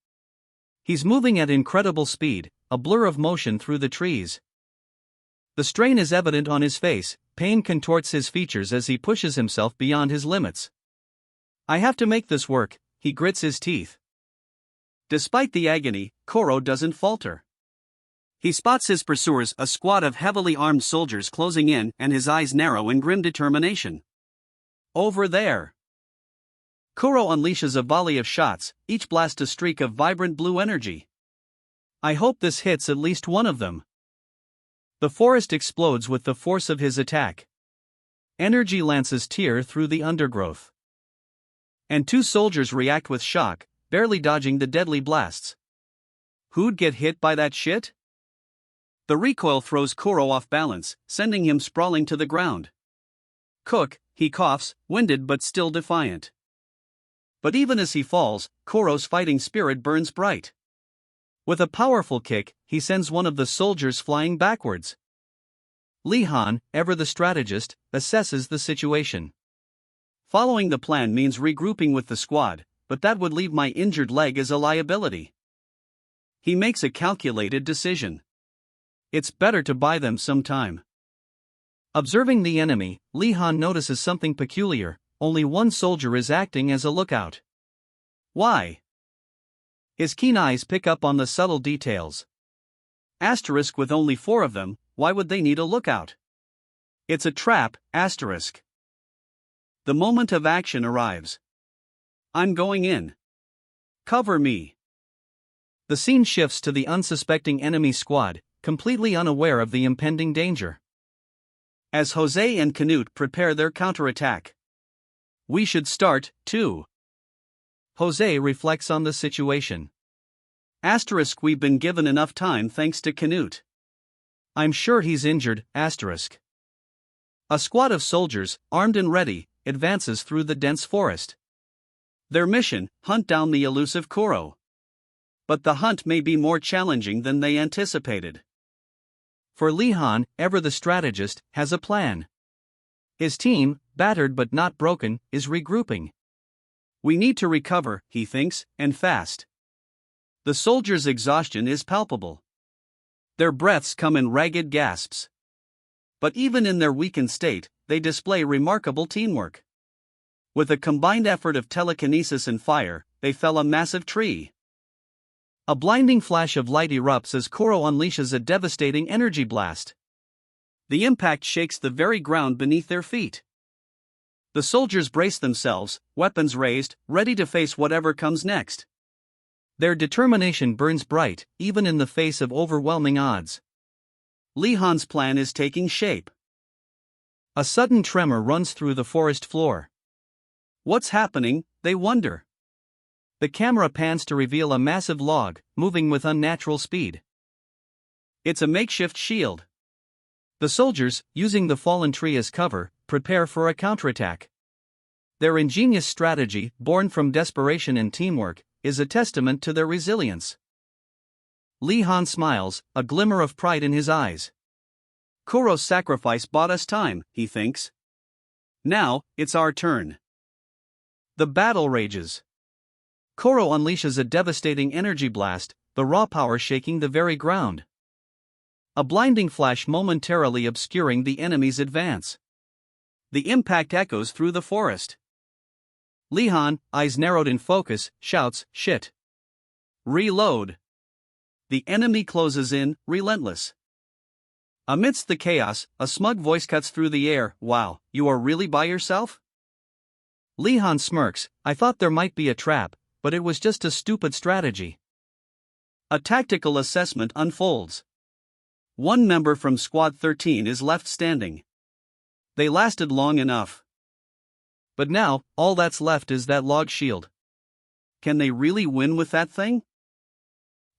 He's moving at incredible speed, a blur of motion through the trees. The strain is evident on his face, pain contorts his features as he pushes himself beyond his limits. I have to make this work, he grits his teeth. Despite the agony, Kuro doesn't falter. He spots his pursuers, a squad of heavily armed soldiers closing in, and his eyes narrow in grim determination. Over there. Kuro unleashes a volley of shots, each blast a streak of vibrant blue energy. I hope this hits at least one of them. The forest explodes with the force of his attack. Energy lances tear through the undergrowth. And 2 soldiers react with shock, barely dodging the deadly blasts. Who'd get hit by that shit? The recoil throws Kuro off balance, sending him sprawling to the ground. Cook, he coughs, winded but still defiant. But even as he falls, Kuro's fighting spirit burns bright. With a powerful kick, he sends one of the soldiers flying backwards. Li Han, ever the strategist, assesses the situation. Following the plan means regrouping with the squad, but that would leave my injured leg as a liability. He makes a calculated decision. It's better to buy them some time. Observing the enemy, Li Han notices something peculiar. Only one soldier is acting as a lookout. Why? His keen eyes pick up on the subtle details. With only 4 of them, why would they need a lookout? It's a trap. The moment of action arrives. I'm going in. Cover me. The scene shifts to the unsuspecting enemy squad, completely unaware of the impending danger. As Jose and Canute prepare their counterattack. We should start, too. Jose reflects on the situation. We've been given enough time thanks to Canute. I'm sure he's injured. A squad of soldiers, armed and ready, advances through the dense forest. Their mission: hunt down the elusive Kuro. But the hunt may be more challenging than they anticipated. For Lee Han, ever the strategist, has a plan. His team, battered but not broken, is regrouping. We need to recover, he thinks, and fast. The soldiers' exhaustion is palpable. Their breaths come in ragged gasps. But even in their weakened state, they display remarkable teamwork. With a combined effort of telekinesis and fire, they fell a massive tree. A blinding flash of light erupts as Kuro unleashes a devastating energy blast. The impact shakes the very ground beneath their feet. The soldiers brace themselves, weapons raised, ready to face whatever comes next. Their determination burns bright, even in the face of overwhelming odds. Lee Han's plan is taking shape. A sudden tremor runs through the forest floor. What's happening, they wonder. The camera pans to reveal a massive log, moving with unnatural speed. It's a makeshift shield. The soldiers, using the fallen tree as cover, prepare for a counterattack. Their ingenious strategy, born from desperation and teamwork, is a testament to their resilience. Lee Han smiles, a glimmer of pride in his eyes. Kuro's sacrifice bought us time, he thinks. Now, it's our turn. The battle rages. Kuro unleashes a devastating energy blast, the raw power shaking the very ground. A blinding flash momentarily obscuring the enemy's advance. The impact echoes through the forest. Lee Han, eyes narrowed in focus, shouts, "Shit! Reload!" The enemy closes in, relentless. Amidst the chaos, a smug voice cuts through the air. "Wow, you are really by yourself?" Lee Han smirks. "I thought there might be a trap, but it was just a stupid strategy." A tactical assessment unfolds. One member from Squad 13 is left standing. They lasted long enough. But now, all that's left is that log shield. Can they really win with that thing?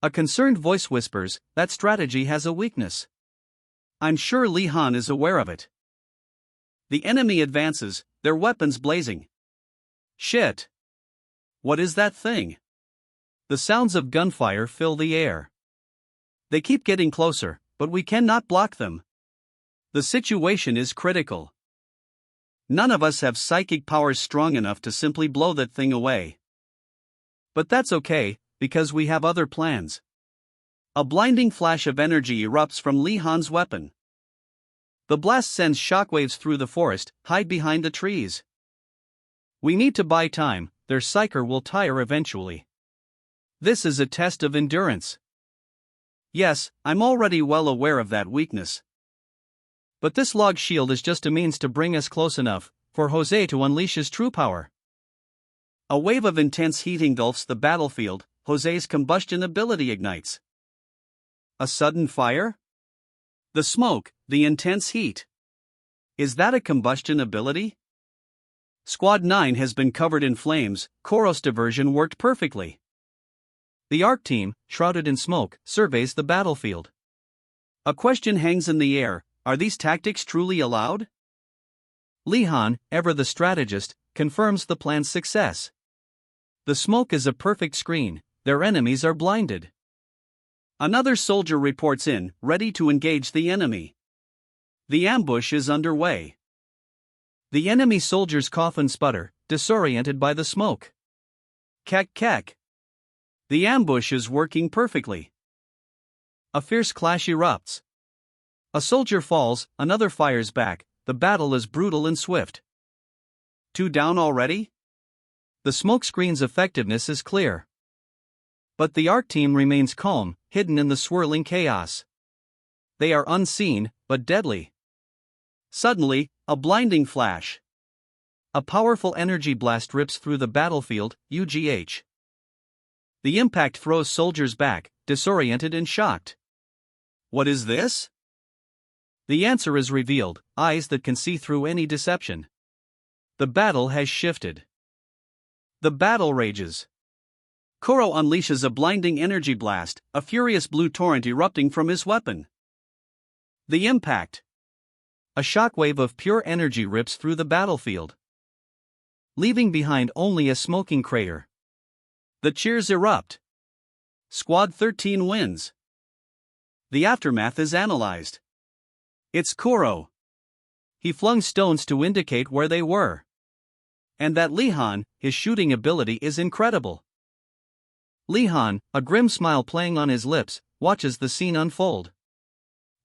A concerned voice whispers, "That strategy has a weakness." I'm sure Lee Han is aware of it. The enemy advances, their weapons blazing. Shit! What is that thing? The sounds of gunfire fill the air. They keep getting closer, but we cannot block them. The situation is critical. None of us have psychic powers strong enough to simply blow that thing away. But that's okay, because we have other plans. A blinding flash of energy erupts from Lee Han's weapon. The blast sends shockwaves through the forest. Hide behind the trees. We need to buy time, their psyker will tire eventually. This is a test of endurance. Yes, I'm already well aware of that weakness. But this log shield is just a means to bring us close enough for Jose to unleash his true power. A wave of intense heat engulfs the battlefield. Jose's combustion ability ignites. A sudden fire? The smoke, the intense heat. Is that a combustion ability? Squad 9 has been covered in flames. Kuro's diversion worked perfectly. The ARC team, shrouded in smoke, surveys the battlefield. A question hangs in the air: are these tactics truly allowed? Lee Han, ever the strategist, confirms the plan's success. The smoke is a perfect screen, their enemies are blinded. Another soldier reports in, ready to engage the enemy. The ambush is underway. The enemy soldiers cough and sputter, disoriented by the smoke. Kek kek. The ambush is working perfectly. A fierce clash erupts. A soldier falls, another fires back. The battle is brutal and swift. 2 down already? The smokescreen's effectiveness is clear. But the ARC team remains calm, hidden in the swirling chaos. They are unseen, but deadly. Suddenly, a blinding flash. A powerful energy blast rips through the battlefield. UGH. The impact throws soldiers back, disoriented and shocked. What is this? The answer is revealed, eyes that can see through any deception. The battle has shifted. The battle rages. Kuro unleashes a blinding energy blast, a furious blue torrent erupting from his weapon. The impact. A shockwave of pure energy rips through the battlefield. leaving behind only a smoking crater. The cheers erupt. Squad 13 wins. The aftermath is analyzed. It's Kuro. He flung stones to indicate where they were. And that Lee-han, his shooting ability is incredible. Lee-han, a grim smile playing on his lips, watches the scene unfold.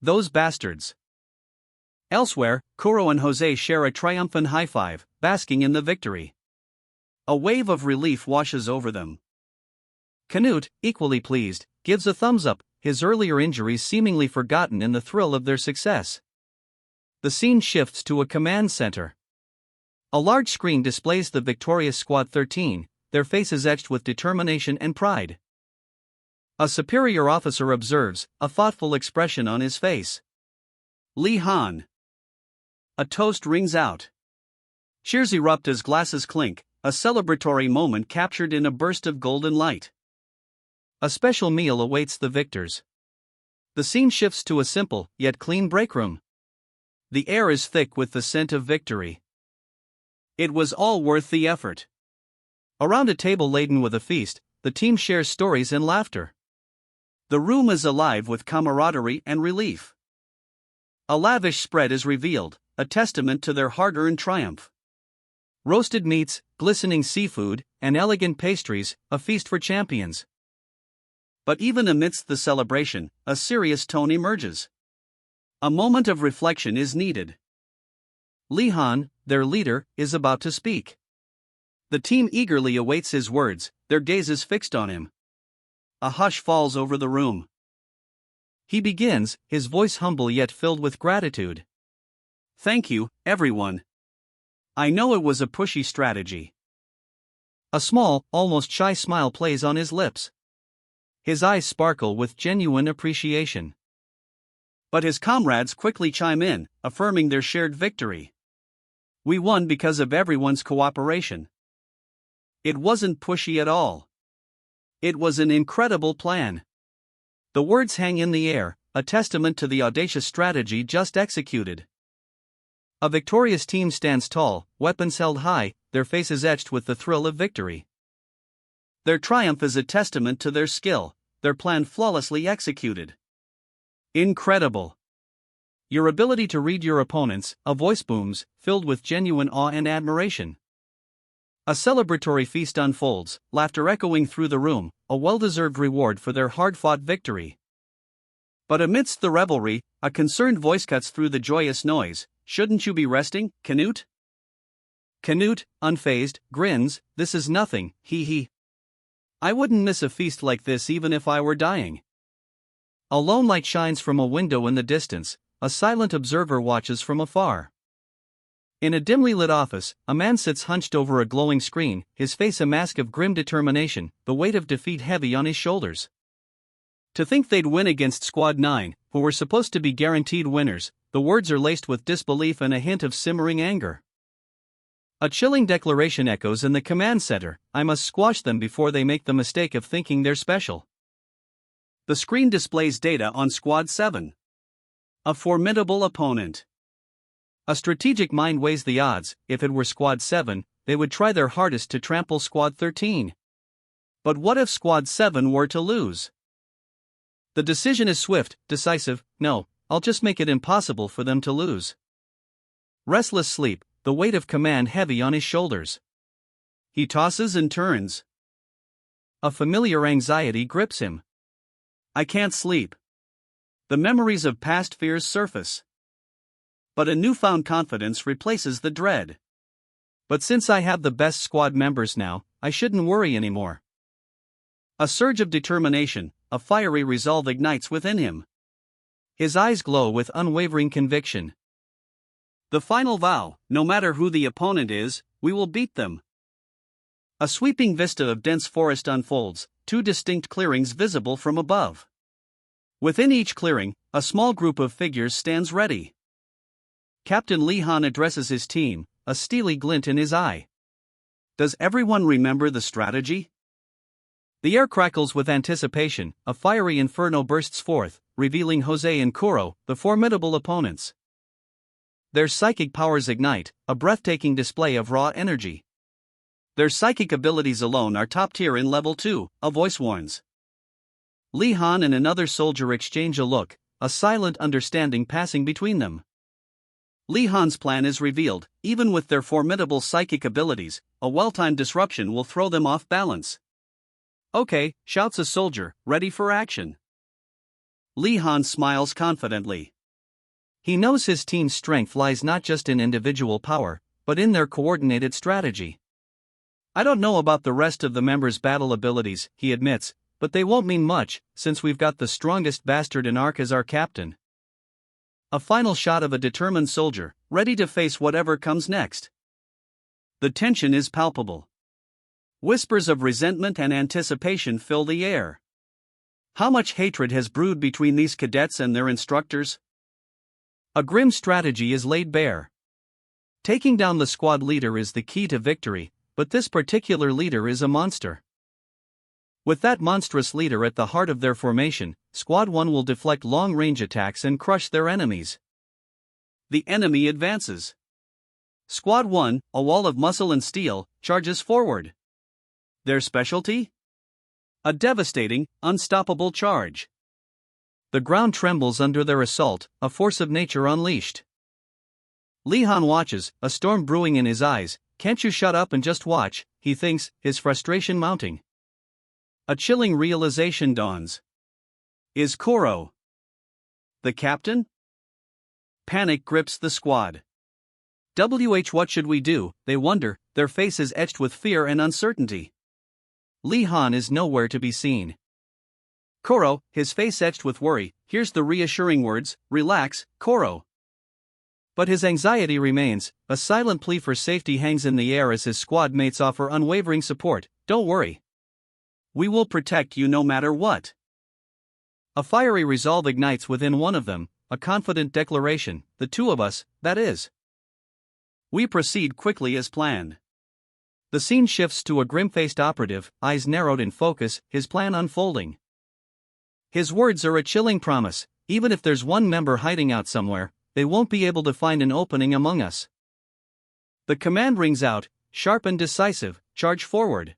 Those bastards. Elsewhere, Kuro and Jose share a triumphant high five, basking in the victory. A wave of relief washes over them. Canute, equally pleased, gives a thumbs up, his earlier injuries seemingly forgotten in the thrill of their success. The scene shifts to a command center. A large screen displays the victorious Squad 13, their faces etched with determination and pride. A superior officer observes, a thoughtful expression on his face. Lee-han. A toast rings out. Cheers erupt as glasses clink, a celebratory moment captured in a burst of golden light. A special meal awaits the victors. The scene shifts to a simple, yet clean break room. The air is thick with the scent of victory. It was all worth the effort. Around a table laden with a feast, the team shares stories and laughter. The room is alive with camaraderie and relief. A lavish spread is revealed, a testament to their hard-earned triumph. Roasted meats, glistening seafood, and elegant pastries, a feast for champions. But even amidst the celebration, a serious tone emerges. A moment of reflection is needed. Lee-han, their leader, is about to speak. The team eagerly awaits his words, their gazes fixed on him. A hush falls over the room. He begins, his voice humble yet filled with gratitude. Thank you, everyone. I know it was a pushy strategy. A small, almost shy smile plays on his lips. His eyes sparkle with genuine appreciation. But his comrades quickly chime in, affirming their shared victory. We won because of everyone's cooperation. It wasn't pushy at all. It was an incredible plan. The words hang in the air, a testament to the audacious strategy just executed. A victorious team stands tall, weapons held high, their faces etched with the thrill of victory. Their triumph is a testament to their skill, their plan flawlessly executed. Incredible. Your ability to read your opponents, a voice booms, filled with genuine awe and admiration. A celebratory feast unfolds, laughter echoing through the room, a well-deserved reward for their hard-fought victory. But amidst the revelry, a concerned voice cuts through the joyous noise. Shouldn't you be resting, Canute? Canute, unfazed, grins, this is nothing, hee. I wouldn't miss a feast like this even if I were dying. A lone light shines from a window in the distance, a silent observer watches from afar. In a dimly lit office, a man sits hunched over a glowing screen, his face a mask of grim determination, the weight of defeat heavy on his shoulders. To think they'd win against Squad 9, who were supposed to be guaranteed winners, the words are laced with disbelief and a hint of simmering anger. A chilling declaration echoes in the command center, I must squash them before they make the mistake of thinking they're special. The screen displays data on Squad 7. A formidable opponent. A strategic mind weighs the odds. If it were Squad 7, they would try their hardest to trample Squad 13. But what if Squad 7 were to lose? The decision is swift, decisive. No, I'll just make it impossible for them to lose. Restless sleep, the weight of command heavy on his shoulders. He tosses and turns. A familiar anxiety grips him. I can't sleep. The memories of past fears surface. But a newfound confidence replaces the dread. But since I have the best squad members now, I shouldn't worry anymore. A surge of determination, a fiery resolve ignites within him. His eyes glow with unwavering conviction. The final vow, no matter who the opponent is, we will beat them. A sweeping vista of dense forest unfolds, two distinct clearings visible from above. Within each clearing, a small group of figures stands ready. Captain Lee-han addresses his team, a steely glint in his eye. Does everyone remember the strategy? The air crackles with anticipation, a fiery inferno bursts forth, revealing Jose and Kuro, the formidable opponents. Their psychic powers ignite, a breathtaking display of raw energy. Their psychic abilities alone are top tier in level 2, a voice warns. Li Han and another soldier exchange a look, a silent understanding passing between them. Li Han's plan is revealed. Even with their formidable psychic abilities, a well-timed disruption will throw them off balance. Okay, shouts a soldier, ready for action. Li Han smiles confidently. He knows his team's strength lies not just in individual power, but in their coordinated strategy. I don't know about the rest of the members' battle abilities, he admits, but they won't mean much, since we've got the strongest bastard in Ark as our captain. A final shot of a determined soldier, ready to face whatever comes next. The tension is palpable. Whispers of resentment and anticipation fill the air. How much hatred has brewed between these cadets and their instructors? A grim strategy is laid bare. Taking down the squad leader is the key to victory, but this particular leader is a monster. With that monstrous leader at the heart of their formation, Squad 1 will deflect long-range attacks and crush their enemies. The enemy advances. Squad 1, a wall of muscle and steel, charges forward. Their specialty? A devastating, unstoppable charge. The ground trembles under their assault, a force of nature unleashed. Li Han watches, a storm brewing in his eyes. Can't you shut up and just watch, he thinks, his frustration mounting. A chilling realization dawns. Is Koro the captain? Panic grips the squad. What should we do, they wonder, their faces etched with fear and uncertainty. Li Han is nowhere to be seen. Koro, his face etched with worry, hears the reassuring words, "Relax, Koro." But his anxiety remains, a silent plea for safety hangs in the air as his squad mates offer unwavering support. Don't worry. We will protect you no matter what. A fiery resolve ignites within one of them, a confident declaration, the two of us, that is. We proceed quickly as planned. The scene shifts to a grim-faced operative, eyes narrowed in focus, his plan unfolding. His words are a chilling promise, even if there's one member hiding out somewhere, they won't be able to find an opening among us. The command rings out, sharp and decisive, charge forward.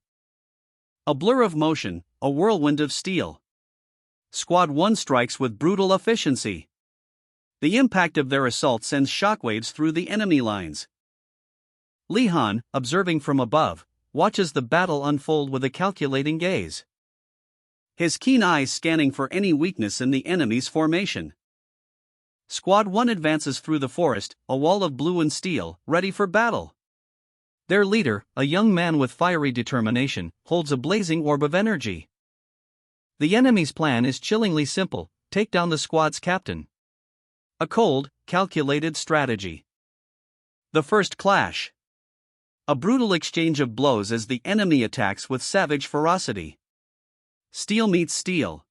A blur of motion, a whirlwind of steel. Squad 1 strikes with brutal efficiency. The impact of their assault sends shockwaves through the enemy lines. Li Han, observing from above, watches the battle unfold with a calculating gaze. His keen eyes scanning for any weakness in the enemy's formation. Squad 1 advances through the forest, a wall of blue and steel, ready for battle. Their leader, a young man with fiery determination, holds a blazing orb of energy. The enemy's plan is chillingly simple: take down the squad's captain. A cold, calculated strategy. The first clash. A brutal exchange of blows as the enemy attacks with savage ferocity. Steel meets steel.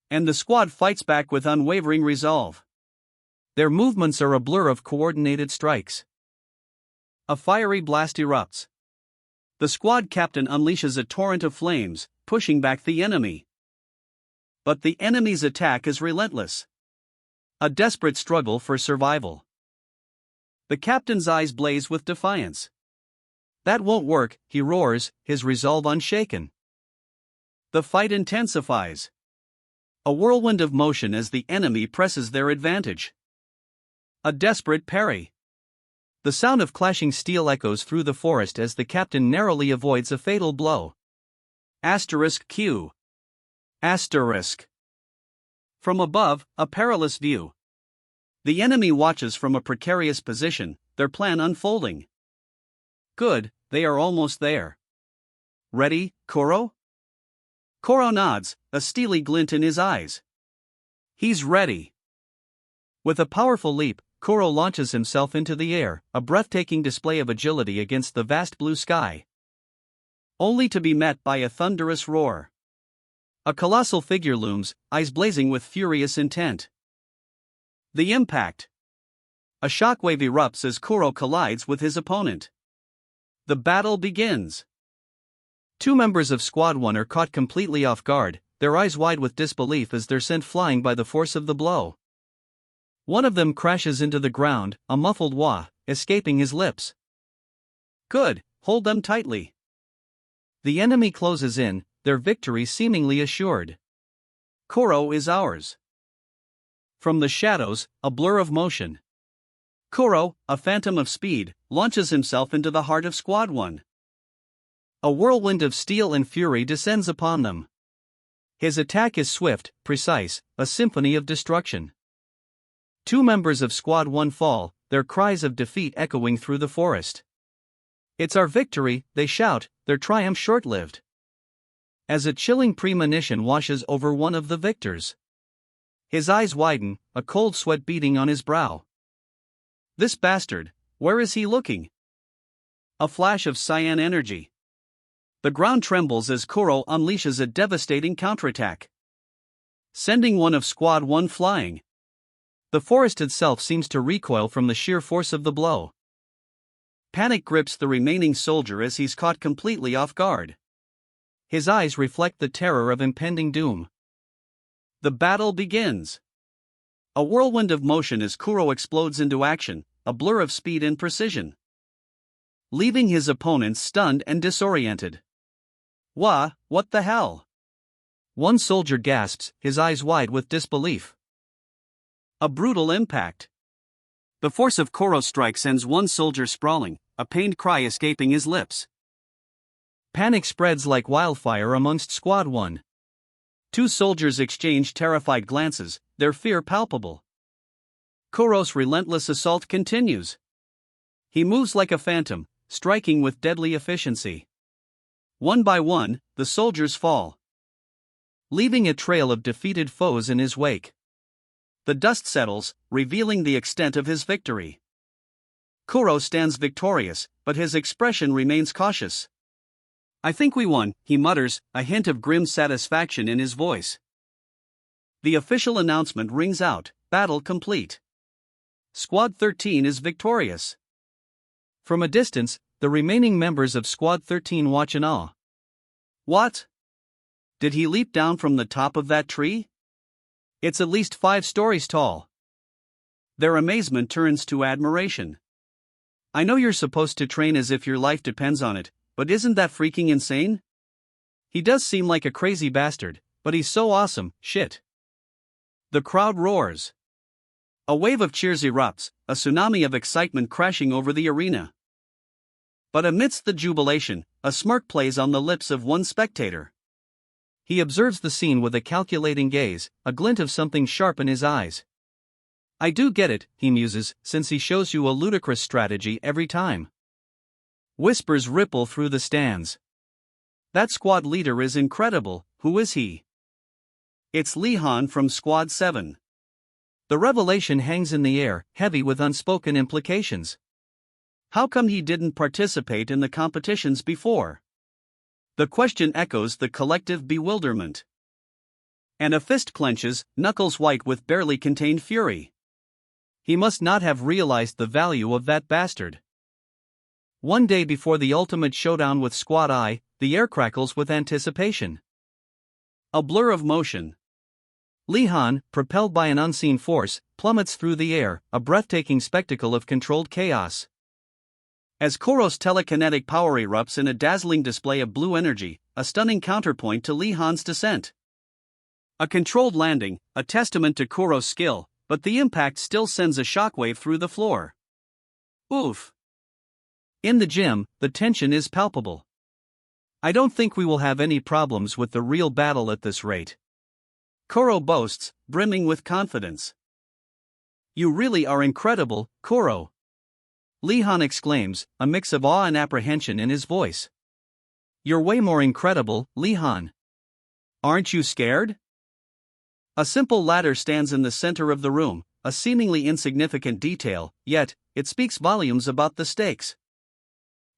And the squad fights back with unwavering resolve. Their movements are a blur of coordinated strikes. A fiery blast erupts. The squad captain unleashes a torrent of flames, pushing back the enemy. But the enemy's attack is relentless. A desperate struggle for survival. The captain's eyes blaze with defiance. That won't work, he roars, his resolve unshaken. The fight intensifies. A whirlwind of motion as the enemy presses their advantage. A desperate parry. The sound of clashing steel echoes through the forest as the captain narrowly avoids a fatal blow. Q. From above, a perilous view. The enemy watches from a precarious position, their plan unfolding. Good, they are almost there. Ready, Koro? Koro nods, a steely glint in his eyes. He's ready. With a powerful leap, Koro launches himself into the air, a breathtaking display of agility against the vast blue sky. Only to be met by a thunderous roar. A colossal figure looms, eyes blazing with furious intent. The impact. A shockwave erupts as Koro collides with his opponent. The battle begins. Two members of Squad 1 are caught completely off guard, their eyes wide with disbelief as they're sent flying by the force of the blow. One of them crashes into the ground, a muffled wah escaping his lips. Good, hold them tightly. The enemy closes in, their victory seemingly assured. Kuro is ours. From the shadows, a blur of motion. Kuro, a phantom of speed, launches himself into the heart of Squad 1. A whirlwind of steel and fury descends upon them. His attack is swift, precise, a symphony of destruction. 2 members of Squad 1 fall, their cries of defeat echoing through the forest. "It's our victory," they shout, their triumph short-lived. As a chilling premonition washes over one of the victors. His eyes widen, a cold sweat beating on his brow. This bastard, where is he looking? A flash of cyan energy. The ground trembles as Kuro unleashes a devastating counterattack, sending one of Squad 1 flying. The forest itself seems to recoil from the sheer force of the blow. Panic grips the remaining soldier as he's caught completely off guard. His eyes reflect the terror of impending doom. The battle begins. A whirlwind of motion as Kuro explodes into action, a blur of speed and precision, leaving his opponents stunned and disoriented. What the hell? One soldier gasps, his eyes wide with disbelief. A brutal impact. The force of Kuro's strike sends one soldier sprawling, a pained cry escaping his lips. Panic spreads like wildfire amongst Squad 1. 2 soldiers exchange terrified glances, their fear palpable. Kuro's relentless assault continues. He moves like a phantom, striking with deadly efficiency. One by one, the soldiers fall, leaving a trail of defeated foes in his wake. The dust settles, revealing the extent of his victory. Kuro stands victorious, but his expression remains cautious. "I think we won," he mutters, a hint of grim satisfaction in his voice. The official announcement rings out, battle complete. Squad 13 is victorious. From a distance, the remaining members of Squad 13 watch in awe. What? Did he leap down from the top of that tree? It's at least 5 stories tall. Their amazement turns to admiration. "I know you're supposed to train as if your life depends on it, but isn't that freaking insane? He does seem like a crazy bastard, but he's so awesome, shit." The crowd roars. A wave of cheers erupts, a tsunami of excitement crashing over the arena. But amidst the jubilation, a smirk plays on the lips of one spectator. He observes the scene with a calculating gaze, a glint of something sharp in his eyes. "I do get it," he muses, "since he shows you a ludicrous strategy every time." Whispers ripple through the stands. "That squad leader is incredible, who is he?" "It's Lee-han from Squad 7. The revelation hangs in the air, heavy with unspoken implications. How come he didn't participate in the competitions before? The question echoes the collective bewilderment. And a fist clenches, knuckles white with barely contained fury. He must not have realized the value of that bastard. One day before the ultimate showdown with Squad I, the air crackles with anticipation. A blur of motion. Lee-han, propelled by an unseen force, plummets through the air, a breathtaking spectacle of controlled chaos. As Kuro's telekinetic power erupts in a dazzling display of blue energy, a stunning counterpoint to Lee-han's descent. A controlled landing, a testament to Kuro's skill, but the impact still sends a shockwave through the floor. Oof. In the gym, the tension is palpable. "I don't think we will have any problems with the real battle at this rate," Kuro boasts, brimming with confidence. "You really are incredible, Kuro," Lee-han exclaims, a mix of awe and apprehension in his voice. "You're way more incredible, Lee-han. Aren't you scared?" A simple ladder stands in the center of the room, a seemingly insignificant detail, yet, it speaks volumes about the stakes.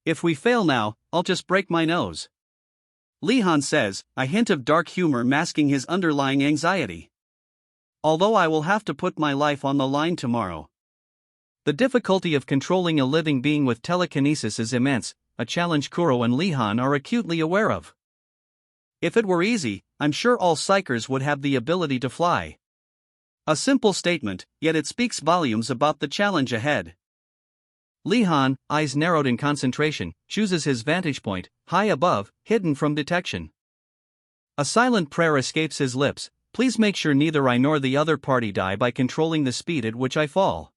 "If we fail now, I'll just break my nose," Lee-han says, a hint of dark humor masking his underlying anxiety. "Although I will have to put my life on the line tomorrow." The difficulty of controlling a living being with telekinesis is immense, a challenge Kuro and Lee-han are acutely aware of. If it were easy, I'm sure all psychers would have the ability to fly. A simple statement, yet it speaks volumes about the challenge ahead. Li Han, eyes narrowed in concentration, chooses his vantage point, high above, hidden from detection. A silent prayer escapes his lips: please make sure neither I nor the other party die by controlling the speed at which I fall.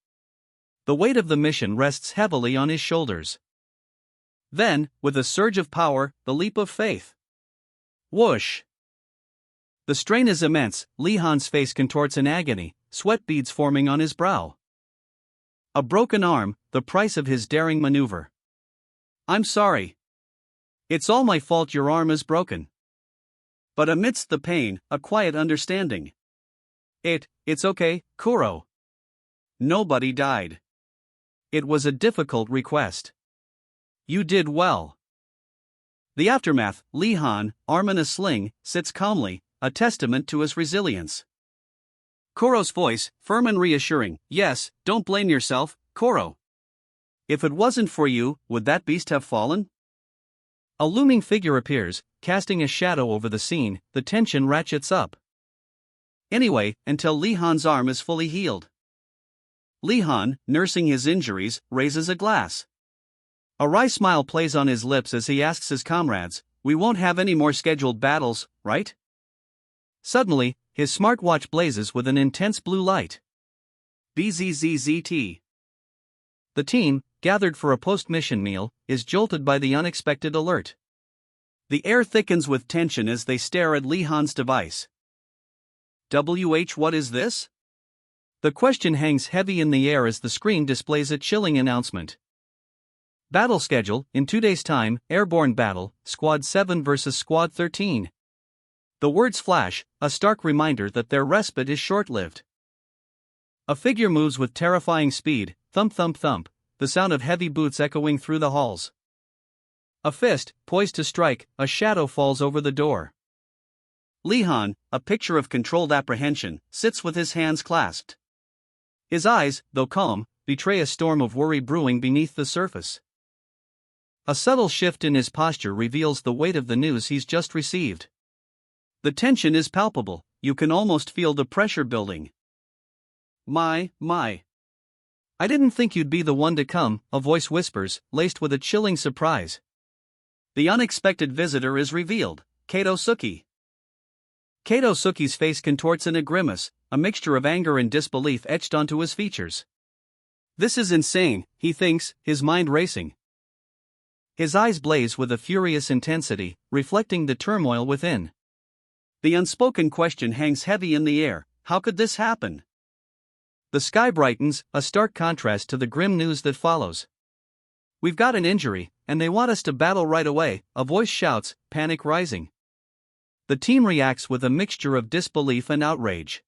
The weight of the mission rests heavily on his shoulders. Then, with a surge of power, the leap of faith. Whoosh! The strain is immense. Li Han's face contorts in agony, sweat beads forming on his brow. A broken arm, the price of his daring maneuver. I'm sorry. It's all my fault your arm is broken. But amidst the pain, a quiet understanding. It's okay, Kuro. Nobody died. It was a difficult request. You did well. The aftermath: Li Han, arm in a sling, sits calmly, a testament to his resilience. Kuro's voice, firm and reassuring: yes, don't blame yourself, Kuro. If it wasn't for you, would that beast have fallen? A looming figure appears, casting a shadow over the scene. The tension ratchets up. Anyway, until Li Han's arm is fully healed. Li Han, nursing his injuries, raises a glass. A wry smile plays on his lips as he asks his comrades, we won't have any more scheduled battles, right? Suddenly, his smartwatch blazes with an intense blue light. BZZZT. The team, gathered for a post-mission meal, is jolted by the unexpected alert. The air thickens with tension as they stare at Li Han's device. What is this? The question hangs heavy in the air as the screen displays a chilling announcement. Battle schedule: in 2 days' time, airborne battle, Squad 7 vs Squad 13. The words flash, a stark reminder that their respite is short-lived. A figure moves with terrifying speed, thump thump thump, the sound of heavy boots echoing through the halls. A fist, poised to strike, a shadow falls over the door. Li Han, a picture of controlled apprehension, sits with his hands clasped. His eyes, though calm, betray a storm of worry brewing beneath the surface. A subtle shift in his posture reveals the weight of the news he's just received. The tension is palpable, you can almost feel the pressure building. My. I didn't think you'd be the one to come, a voice whispers, laced with a chilling surprise. The unexpected visitor is revealed: Kato Suki. Kato Suki's face contorts in a grimace, a mixture of anger and disbelief etched onto his features. This is insane, he thinks, his mind racing. His eyes blaze with a furious intensity, reflecting the turmoil within. The unspoken question hangs heavy in the air: how could this happen? The sky brightens, a stark contrast to the grim news that follows. We've got an injury, and they want us to battle right away, a voice shouts, panic rising. The team reacts with a mixture of disbelief and outrage.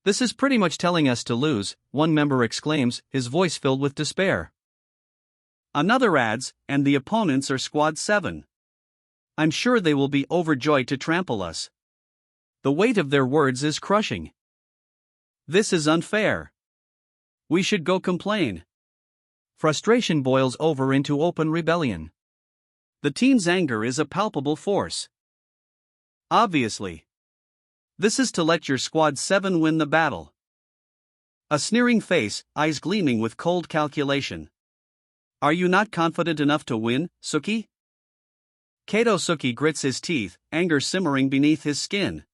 This is pretty much telling us to lose, one member exclaims, his voice filled with despair. Another adds, and the opponents are Squad 7. I'm sure they will be overjoyed to trample us. The weight of their words is crushing. This is unfair. We should go complain. Frustration boils over into open rebellion. The team's anger is a palpable force. Obviously. This is to let your Squad 7 win the battle. A sneering face, eyes gleaming with cold calculation. Are you not confident enough to win, Suki? Kato Suki grits his teeth, anger simmering beneath his skin.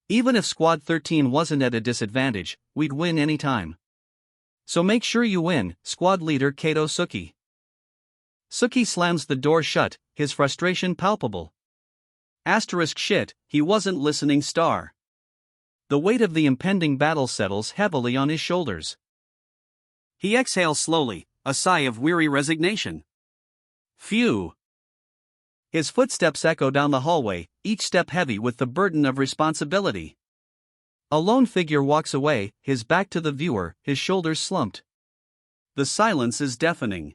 Even if Squad 13 wasn't at a disadvantage, we'd win any time. So make sure you win, squad leader Kato Suki. Suki slams the door shut, his frustration palpable. Shit, he wasn't listening star. The weight of the impending battle settles heavily on his shoulders. He exhales slowly, a sigh of weary resignation. Phew. His footsteps echo down the hallway, each step heavy with the burden of responsibility. A lone figure walks away, his back to the viewer, his shoulders slumped. The silence is deafening.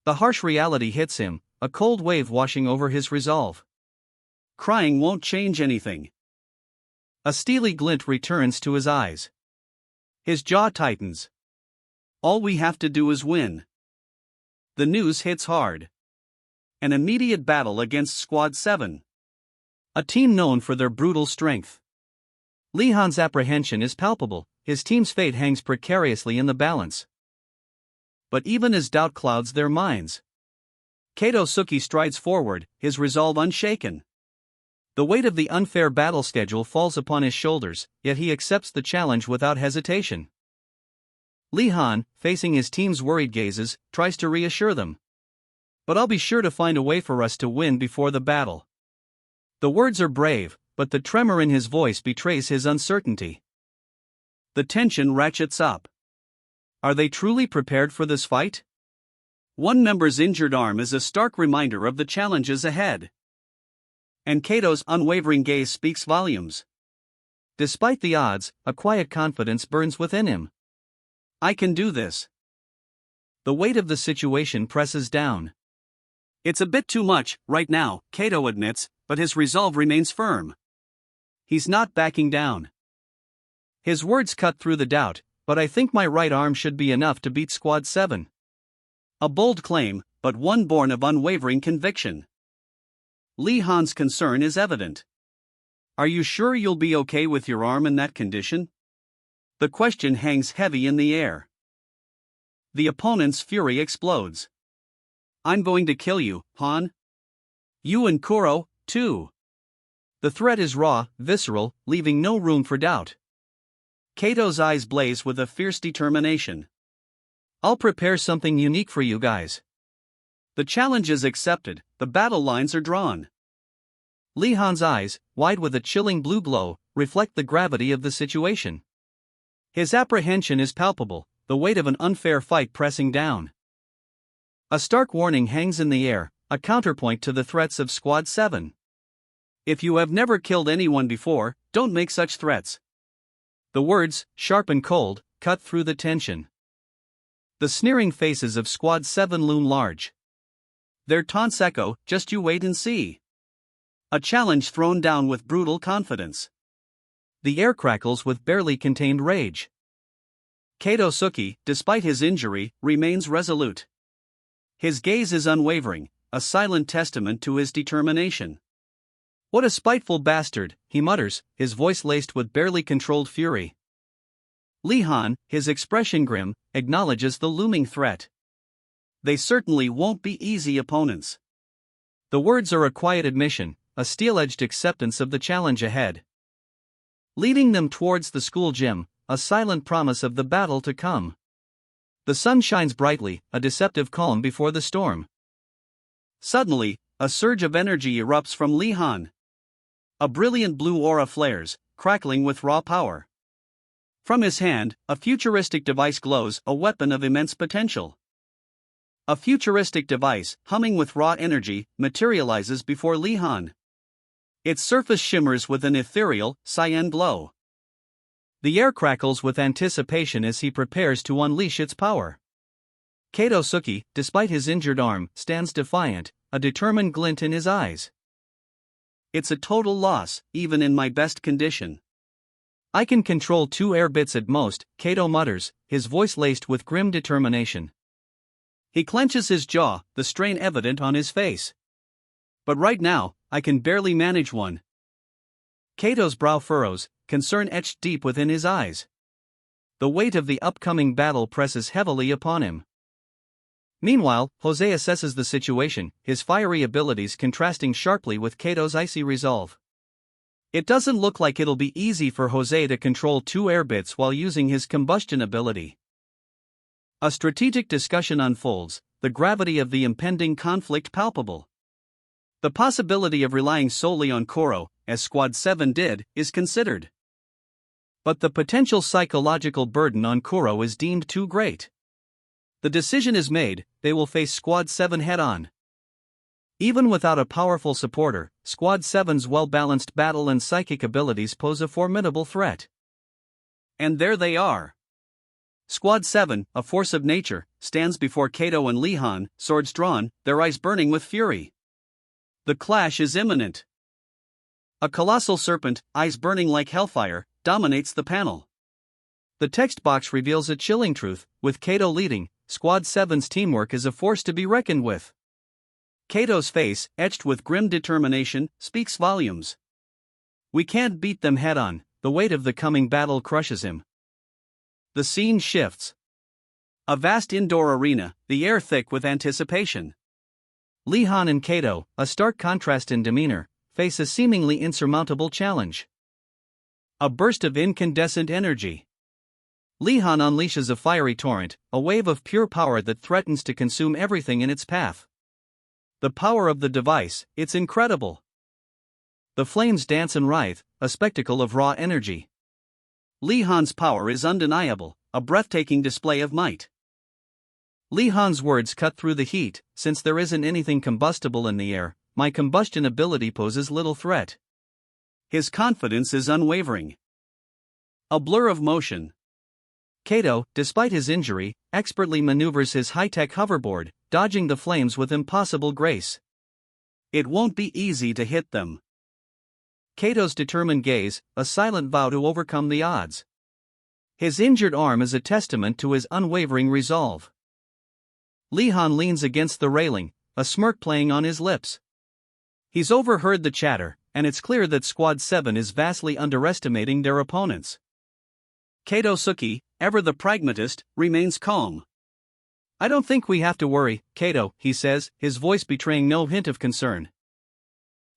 The harsh reality hits him, a cold wave washing over his resolve. Crying won't change anything. A steely glint returns to his eyes. His jaw tightens. All we have to do is win. The news hits hard. An immediate battle against Squad 7. A team known for their brutal strength. Li Han's apprehension is palpable, his team's fate hangs precariously in the balance. but even as doubt clouds their minds, Kato Suki strides forward, his resolve unshaken. The weight of the unfair battle schedule falls upon his shoulders, yet he accepts the challenge without hesitation. Lee Han, facing his team's worried gazes, tries to reassure them. But I'll be sure to find a way for us to win before the battle. The words are brave, but the tremor in his voice betrays his uncertainty. The tension ratchets up. Are they truly prepared for this fight? One member's injured arm is a stark reminder of the challenges ahead. And Kato's unwavering gaze speaks volumes. Despite the odds, a quiet confidence burns within him. I can do this. The weight of the situation presses down. It's a bit too much, right now, Kato admits, but his resolve remains firm. He's not backing down. His words cut through the doubt, but I think my right arm should be enough to beat Squad 7. A bold claim, but one born of unwavering conviction. Lee Han's concern is evident. Are you sure you'll be okay with your arm in that condition? The question hangs heavy in the air. The opponent's fury explodes. I'm going to kill you, Han. You and Kuro, too. The threat is raw, visceral, leaving no room for doubt. Kato's eyes blaze with a fierce determination. I'll prepare something unique for you guys. The challenge is accepted, the battle lines are drawn. Lee Han's eyes, wide with a chilling blue glow, reflect the gravity of the situation. His apprehension is palpable, the weight of an unfair fight pressing down. A stark warning hangs in the air, a counterpoint to the threats of Squad 7. If you have never killed anyone before, don't make such threats. The words, sharp and cold, cut through the tension. The sneering faces of Squad 7 loom large. Their taunts echo, just you wait and see. A challenge thrown down with brutal confidence. The air crackles with barely contained rage. Kato Suki, despite his injury, remains resolute. His gaze is unwavering, a silent testament to his determination. What a spiteful bastard, he mutters, his voice laced with barely controlled fury. Lee Han, his expression grim, acknowledges the looming threat. They certainly won't be easy opponents. The words are a quiet admission, a steel-edged acceptance of the challenge ahead. Leading them towards the school gym, a silent promise of the battle to come. The sun shines brightly, a deceptive calm before the storm. Suddenly, a surge of energy erupts from Lee Han. A brilliant blue aura flares, crackling with raw power. From his hand, a futuristic device glows, a weapon of immense potential. A futuristic device, humming with raw energy, materializes before Lee Han. Its surface shimmers with an ethereal, cyan glow. The air crackles with anticipation as he prepares to unleash its power. Kato Suki, despite his injured arm, stands defiant, a determined glint in his eyes. It's a total loss, even in my best condition. I can control 2 air bits at most, Kato mutters, his voice laced with grim determination. He clenches his jaw, the strain evident on his face. But right now, I can barely manage one. Kato's brow furrows, concern etched deep within his eyes. The weight of the upcoming battle presses heavily upon him. Meanwhile, Jose assesses the situation, his fiery abilities contrasting sharply with Kato's icy resolve. It doesn't look like it'll be easy for Jose to control 2 air bits while using his combustion ability. A strategic discussion unfolds, the gravity of the impending conflict palpable. The possibility of relying solely on Kuro, as Squad 7 did, is considered. But the potential psychological burden on Kuro is deemed too great. The decision is made, they will face Squad 7 head-on. Even without a powerful supporter, Squad 7's well-balanced battle and psychic abilities pose a formidable threat. And there they are. Squad 7, a force of nature, stands before Kato and Lee Han, swords drawn, their eyes burning with fury. The clash is imminent. A colossal serpent, eyes burning like hellfire, dominates the panel. The text box reveals a chilling truth, with Kato leading, Squad 7's teamwork is a force to be reckoned with. Kato's face, etched with grim determination, speaks volumes. We can't beat them head-on, the weight of the coming battle crushes him. The scene shifts. A vast indoor arena, the air thick with anticipation. Lee Han and Kato, a stark contrast in demeanor, face a seemingly insurmountable challenge. A burst of incandescent energy. Lee Han unleashes a fiery torrent, a wave of pure power that threatens to consume everything in its path. The power of the device, it's incredible. The flames dance and writhe, a spectacle of raw energy. Lee Han's power is undeniable, a breathtaking display of might. Lee Han's words cut through the heat. Since there isn't anything combustible in the air, my combustion ability poses little threat. His confidence is unwavering. A blur of motion. Kato, despite his injury, expertly maneuvers his high-tech hoverboard, dodging the flames with impossible grace. It won't be easy to hit them. Kato's determined gaze, a silent vow to overcome the odds. His injured arm is a testament to his unwavering resolve. Lee Han leans against the railing, a smirk playing on his lips. He's overheard the chatter, and it's clear that Squad 7 is vastly underestimating their opponents. Kato Suki, ever the pragmatist, remains calm. I don't think we have to worry, Kato, he says, his voice betraying no hint of concern.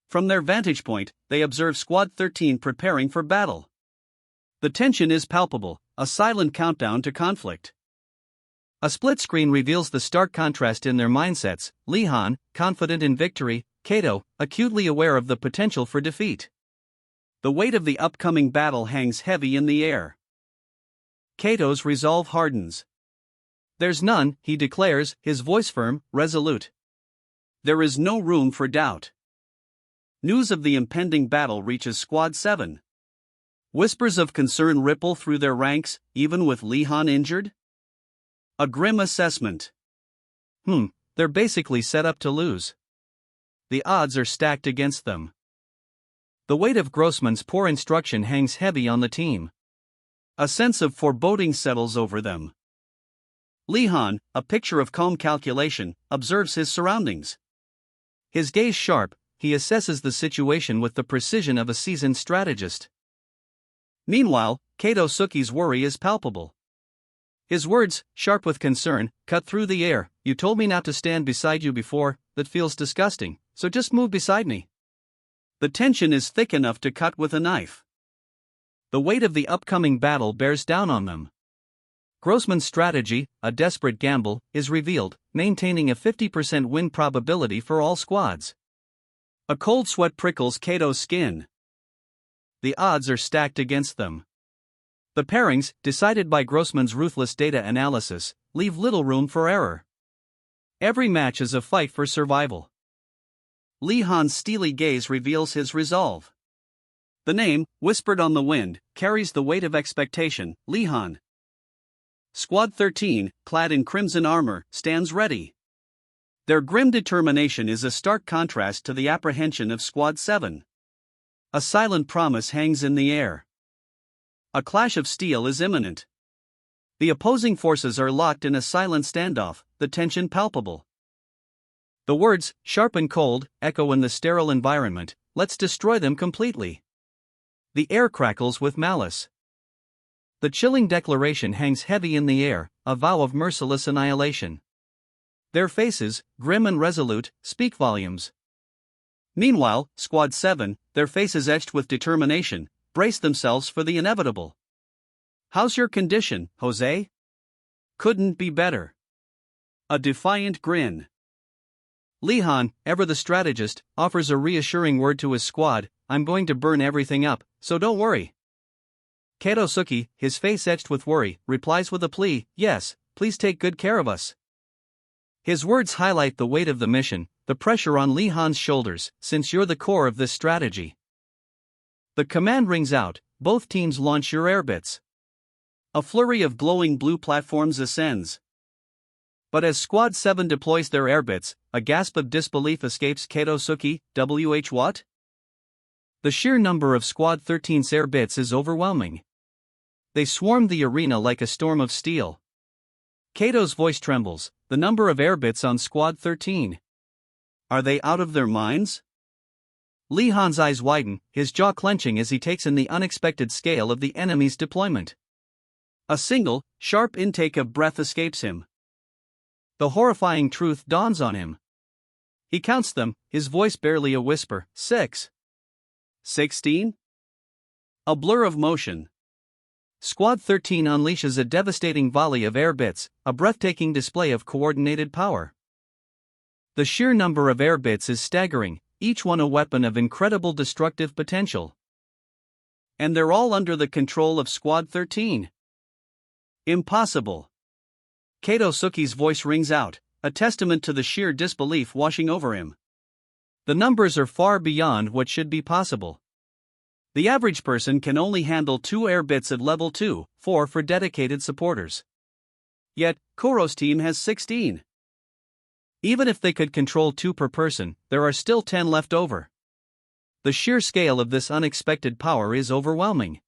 From their vantage point, they observe Squad 13 preparing for battle. The tension is palpable, a silent countdown to conflict. A split screen reveals the stark contrast in their mindsets, Lee Han, confident in victory, Kato, acutely aware of the potential for defeat. The weight of the upcoming battle hangs heavy in the air. Kato's resolve hardens. There's none, he declares, his voice firm, resolute. There is no room for doubt. News of the impending battle reaches Squad 7. Whispers of concern ripple through their ranks, even with Lee Han injured. A grim assessment. They're basically set up to lose. The odds are stacked against them. The weight of Grossman's poor instruction hangs heavy on the team. A sense of foreboding settles over them. Lee Han, a picture of calm calculation, observes his surroundings. His gaze sharp, he assesses the situation with the precision of a seasoned strategist. Meanwhile, Kato Suki's worry is palpable. His words, sharp with concern, cut through the air. You told me not to stand beside you before, that feels disgusting, so just move beside me. The tension is thick enough to cut with a knife. The weight of the upcoming battle bears down on them. Grossman's strategy, a desperate gamble, is revealed, maintaining a 50% win probability for all squads. A cold sweat prickles Kato's skin. The odds are stacked against them. The pairings, decided by Grossman's ruthless data analysis, leave little room for error. Every match is a fight for survival. Lee Han's steely gaze reveals his resolve. The name, whispered on the wind, carries the weight of expectation, Lee Han. Squad 13, clad in crimson armor, stands ready. Their grim determination is a stark contrast to the apprehension of Squad 7. A silent promise hangs in the air. A clash of steel is imminent. The opposing forces are locked in a silent standoff, the tension palpable. The words, sharp and cold, echo in the sterile environment. Let's destroy them completely. The air crackles with malice. The chilling declaration hangs heavy in the air, a vow of merciless annihilation. Their faces, grim and resolute, speak volumes. Meanwhile, Squad 7, their faces etched with determination, brace themselves for the inevitable. How's your condition, Jose? Couldn't be better. A defiant grin. Lee Han, ever the strategist, offers a reassuring word to his squad. I'm going to burn everything up, so don't worry. Kato Suki, his face etched with worry, replies with a plea, yes, please take good care of us. His words highlight the weight of the mission, the pressure on Lee Han's shoulders, since you're the core of this strategy. The command rings out, both teams launch your airbits. A flurry of glowing blue platforms ascends. But as Squad 7 deploys their airbits, a gasp of disbelief escapes Kato Suki. What? The sheer number of Squad 13's airbits is overwhelming. They swarm the arena like a storm of steel. Kato's voice trembles. The number of airbits on Squad 13. Are they out of their minds? Lee Han's eyes widen, his jaw clenching as he takes in the unexpected scale of the enemy's deployment. A single, sharp intake of breath escapes him. The horrifying truth dawns on him. He counts them, his voice barely a whisper. 6. 16? A blur of motion. Squad 13 unleashes a devastating volley of air bits, a breathtaking display of coordinated power. The sheer number of air bits is staggering, each one a weapon of incredible destructive potential. And they're all under the control of Squad 13. Impossible. Kato Suki's voice rings out, a testament to the sheer disbelief washing over him. The numbers are far beyond what should be possible. The average person can only handle 2 air bits at level 2, 4 for dedicated supporters. Yet, Kuro's team has 16. Even if they could control 2 per person, there are still 10 left over. The sheer scale of this unexpected power is overwhelming.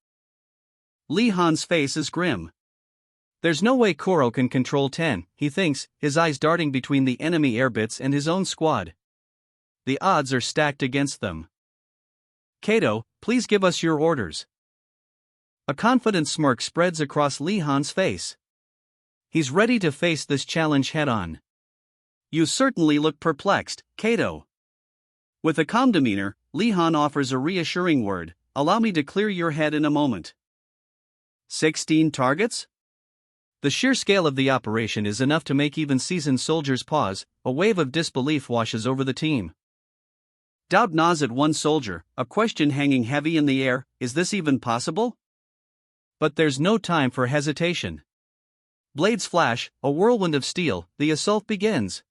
Lee Han's face is grim. There's no way Kuro can control 10, he thinks, his eyes darting between the enemy airbits and his own squad. The odds are stacked against them. Kato, please give us your orders. A confident smirk spreads across Lee Han's face. He's ready to face this challenge head-on. You certainly look perplexed, Kato. With a calm demeanor, Lee Han offers a reassuring word, allow me to clear your head in a moment. 16 targets? The sheer scale of the operation is enough to make even seasoned soldiers pause. A wave of disbelief washes over the team. Doubt gnaws at one soldier, a question hanging heavy in the air, is this even possible? But there's no time for hesitation. Blades flash, a whirlwind of steel, the assault begins.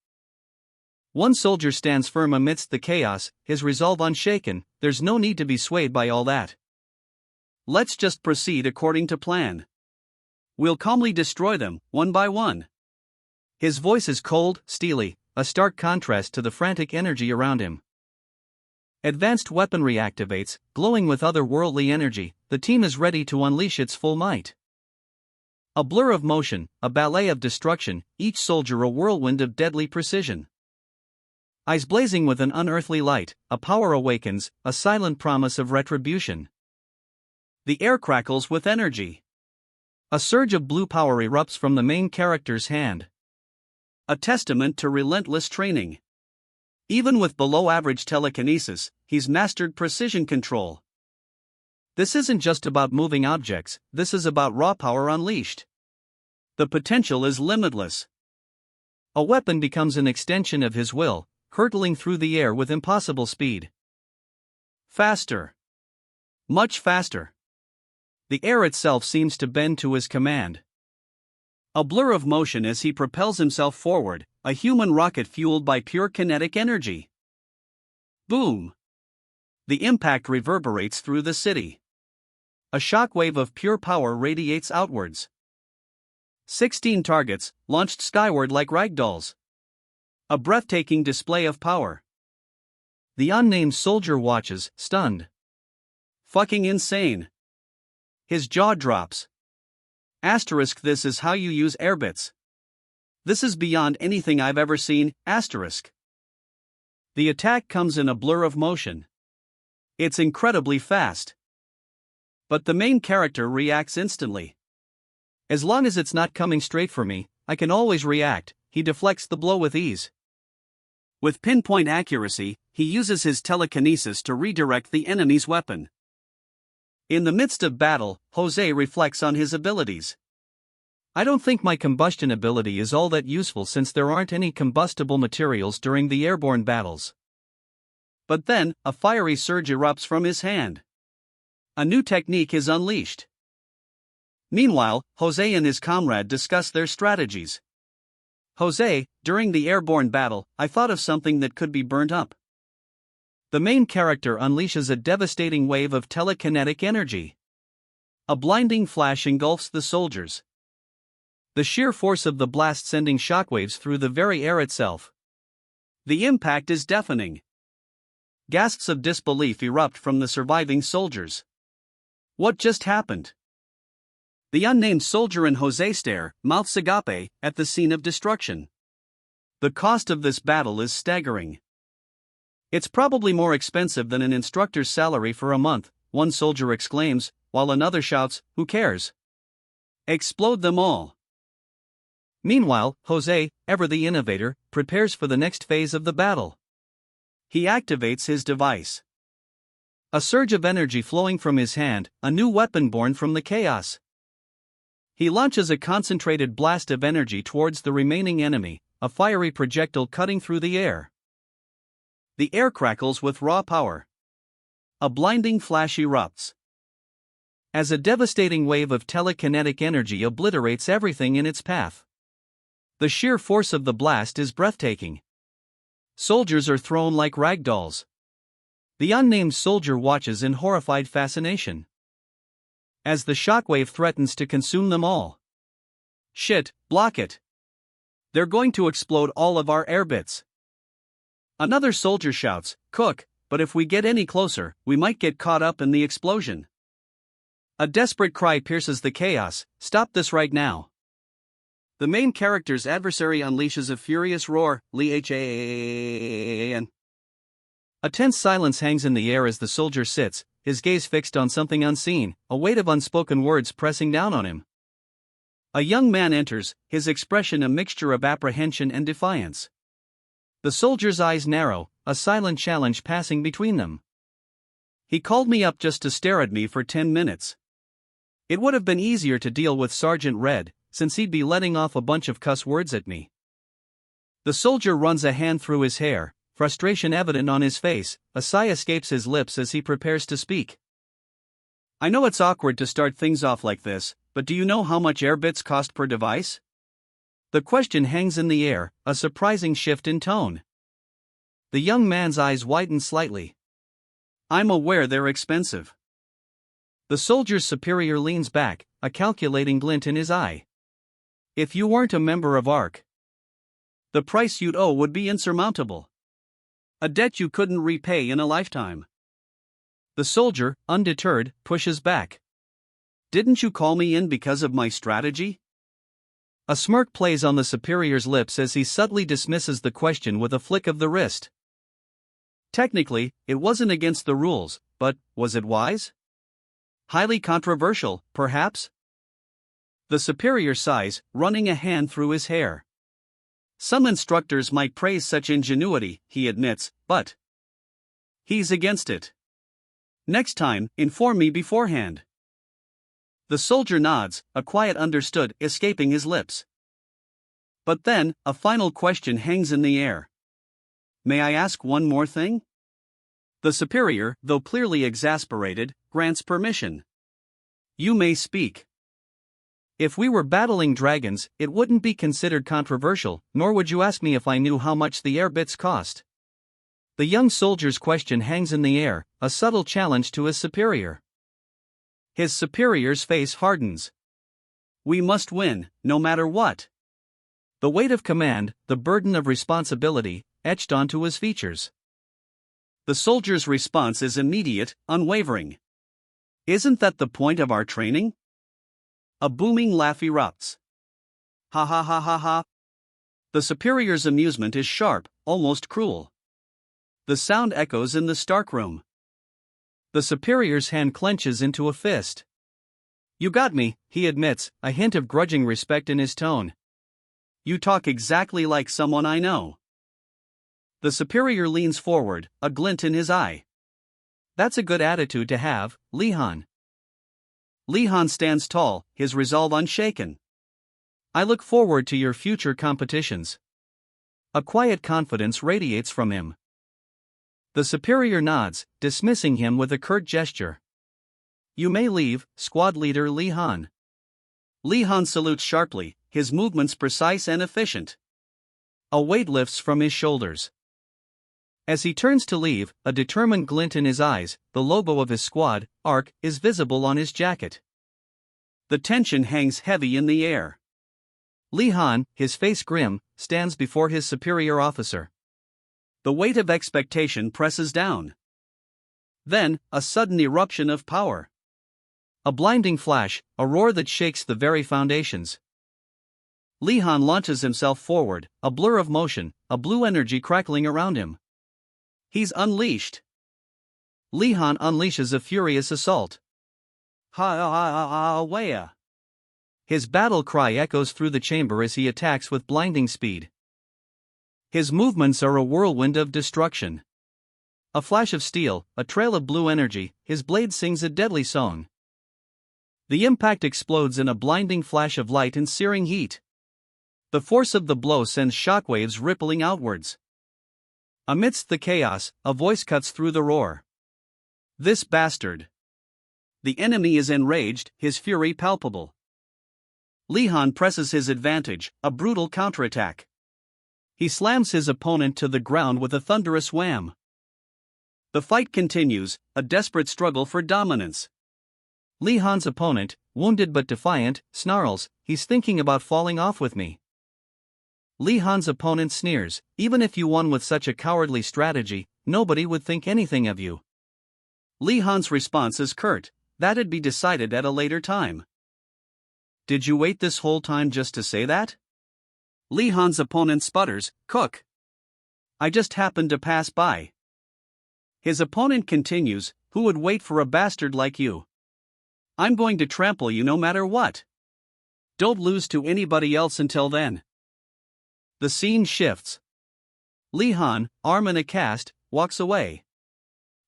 One soldier stands firm amidst the chaos, his resolve unshaken. There's no need to be swayed by all that. Let's just proceed according to plan. We'll calmly destroy them, one by one. His voice is cold, steely, a stark contrast to the frantic energy around him. Advanced weaponry activates, glowing with otherworldly energy. The team is ready to unleash its full might. A blur of motion, a ballet of destruction, each soldier a whirlwind of deadly precision. Eyes blazing with an unearthly light, a power awakens, a silent promise of retribution. The air crackles with energy. A surge of blue power erupts from the main character's hand. A testament to relentless training. Even with below-average telekinesis, he's mastered precision control. This isn't just about moving objects, this is about raw power unleashed. The potential is limitless. A weapon becomes an extension of his will, hurtling through the air with impossible speed. Faster. Much faster. The air itself seems to bend to his command. A blur of motion as he propels himself forward, a human rocket fueled by pure kinetic energy. Boom! The impact reverberates through the city. A shockwave of pure power radiates outwards. 16 targets, launched skyward like ragdolls. A breathtaking display of power. The unnamed soldier watches, stunned. Fucking insane. His jaw drops. Asterisk, this is how you use airbits. This is beyond anything I've ever seen, asterisk. The attack comes in a blur of motion. It's incredibly fast. But the main character reacts instantly. As long as it's not coming straight for me, I can always react. He deflects the blow with ease. With pinpoint accuracy, he uses his telekinesis to redirect the enemy's weapon. In the midst of battle, Jose reflects on his abilities. I don't think my combustion ability is all that useful since there aren't any combustible materials during the airborne battles. But then, a fiery surge erupts from his hand. A new technique is unleashed. Meanwhile, Jose and his comrade discuss their strategies. Jose, during the airborne battle, I thought of something that could be burnt up. The main character unleashes a devastating wave of telekinetic energy. A blinding flash engulfs the soldiers. The sheer force of the blast sending shockwaves through the very air itself. The impact is deafening. Gasps of disbelief erupt from the surviving soldiers. What just happened? The unnamed soldier and Jose stare, mouths agape, at the scene of destruction. The cost of this battle is staggering. It's probably more expensive than an instructor's salary for a month, one soldier exclaims, while another shouts, who cares? Explode them all. Meanwhile, Jose, ever the innovator, prepares for the next phase of the battle. He activates his device. A surge of energy flowing from his hand, a new weapon born from the chaos. He launches a concentrated blast of energy towards the remaining enemy, a fiery projectile cutting through the air. The air crackles with raw power. A blinding flash erupts. As a devastating wave of telekinetic energy obliterates everything in its path. The sheer force of the blast is breathtaking. Soldiers are thrown like rag dolls. The unnamed soldier watches in horrified fascination. As the shockwave threatens to consume them all. Shit, block it. They're going to explode all of our air bits. Another soldier shouts, "Cook, but if we get any closer, we might get caught up in the explosion." A desperate cry pierces the chaos, "Stop this right now." The main character's adversary unleashes a furious roar, "Lihan." A tense silence hangs in the air as the soldier sits, his gaze fixed on something unseen, a weight of unspoken words pressing down on him. A young man enters, his expression a mixture of apprehension and defiance. The soldier's eyes narrow, a silent challenge passing between them. "He called me up just to stare at me for 10 minutes. It would have been easier to deal with Sergeant Red, since he'd be letting off a bunch of cuss words at me." The soldier runs a hand through his hair, frustration evident on his face, a sigh escapes his lips as he prepares to speak. "I know it's awkward to start things off like this, but do you know how much air bits cost per device?" The question hangs in the air, a surprising shift in tone. The young man's eyes widen slightly. "I'm aware they're expensive." The soldier's superior leans back, a calculating glint in his eye. "If you weren't a member of ARC, the price you'd owe would be insurmountable. A debt you couldn't repay in a lifetime." The soldier, undeterred, pushes back. "Didn't you call me in because of my strategy?" A smirk plays on the superior's lips as he subtly dismisses the question with a flick of the wrist. Technically, it wasn't against the rules, but was it wise? Highly controversial, perhaps? The superior sighs, running a hand through his hair. "Some instructors might praise such ingenuity," he admits, "but he's against it. Next time, inform me beforehand." The soldier nods, a quiet understood escaping his lips. But then, a final question hangs in the air. "May I ask one more thing?" The superior, though clearly exasperated, grants permission. "You may speak." "If we were battling dragons, it wouldn't be considered controversial, nor would you ask me if I knew how much the air bits cost." The young soldier's question hangs in the air, a subtle challenge to his superior. His superior's face hardens. "We must win, no matter what." The weight of command, the burden of responsibility, etched onto his features. The soldier's response is immediate, unwavering. "Isn't that the point of our training?" A booming laugh erupts. "Ha ha ha ha ha." The superior's amusement is sharp, almost cruel. The sound echoes in the Stark room. The superior's hand clenches into a fist. "You got me," he admits, a hint of grudging respect in his tone. "You talk exactly like someone I know." The superior leans forward, a glint in his eye. "That's a good attitude to have, Lihan." Lihan stands tall, his resolve unshaken. "I look forward to your future competitions." A quiet confidence radiates from him. The superior nods, dismissing him with a curt gesture. "You may leave, squad leader Lihan." Lihan salutes sharply, his movements precise and efficient. A weight lifts from his shoulders. As he turns to leave, a determined glint in his eyes, the logo of his squad, ARC, is visible on his jacket. The tension hangs heavy in the air. Lihan, his face grim, stands before his superior officer. The weight of expectation presses down. Then, a sudden eruption of power. A blinding flash, a roar that shakes the very foundations. Lihan launches himself forward, a blur of motion, a blue energy crackling around him. He's unleashed. Lihan unleashes a furious assault. Ha ha ha ha waya. His battle cry echoes through the chamber as he attacks with blinding speed. His movements are a whirlwind of destruction. A flash of steel, a trail of blue energy, his blade sings a deadly song. The impact explodes in a blinding flash of light and searing heat. The force of the blow sends shockwaves rippling outwards. Amidst the chaos, a voice cuts through the roar. This bastard! The enemy is enraged, his fury palpable. Lee Han presses his advantage, a brutal counterattack. He slams his opponent to the ground with a thunderous wham. The fight continues, a desperate struggle for dominance. Lee Han's opponent, wounded but defiant, snarls, "He's thinking about falling off with me." Lee Han's opponent sneers, "Even if you won with such a cowardly strategy, nobody would think anything of you." Lee Han's response is curt, "That'd be decided at a later time." "Did you wait this whole time just to say that?" Lee Han's opponent sputters, "Cook. I just happened to pass by." His opponent continues, "Who would wait for a bastard like you? I'm going to trample you no matter what. Don't lose to anybody else until then." The scene shifts. Lee Han, arm in a cast, walks away.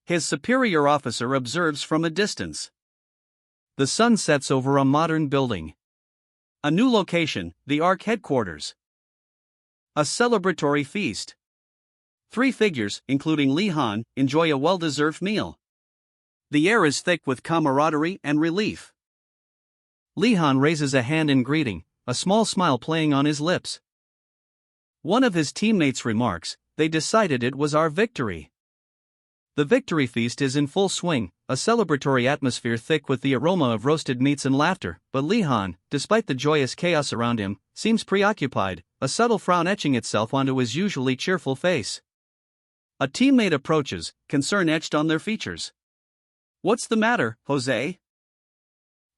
His superior officer observes from a distance. The sun sets over a modern building. A new location, the ARC headquarters. A celebratory feast. 3 figures, including Lee Han, enjoy a well-deserved meal. The air is thick with camaraderie and relief. Lee Han raises a hand in greeting, a small smile playing on his lips. One of his teammates remarks, "They decided it was our victory." The victory feast is in full swing, a celebratory atmosphere thick with the aroma of roasted meats and laughter, but Lee Han, despite the joyous chaos around him, seems preoccupied, a subtle frown etching itself onto his usually cheerful face. A teammate approaches, concern etched on their features. "What's the matter, Jose?"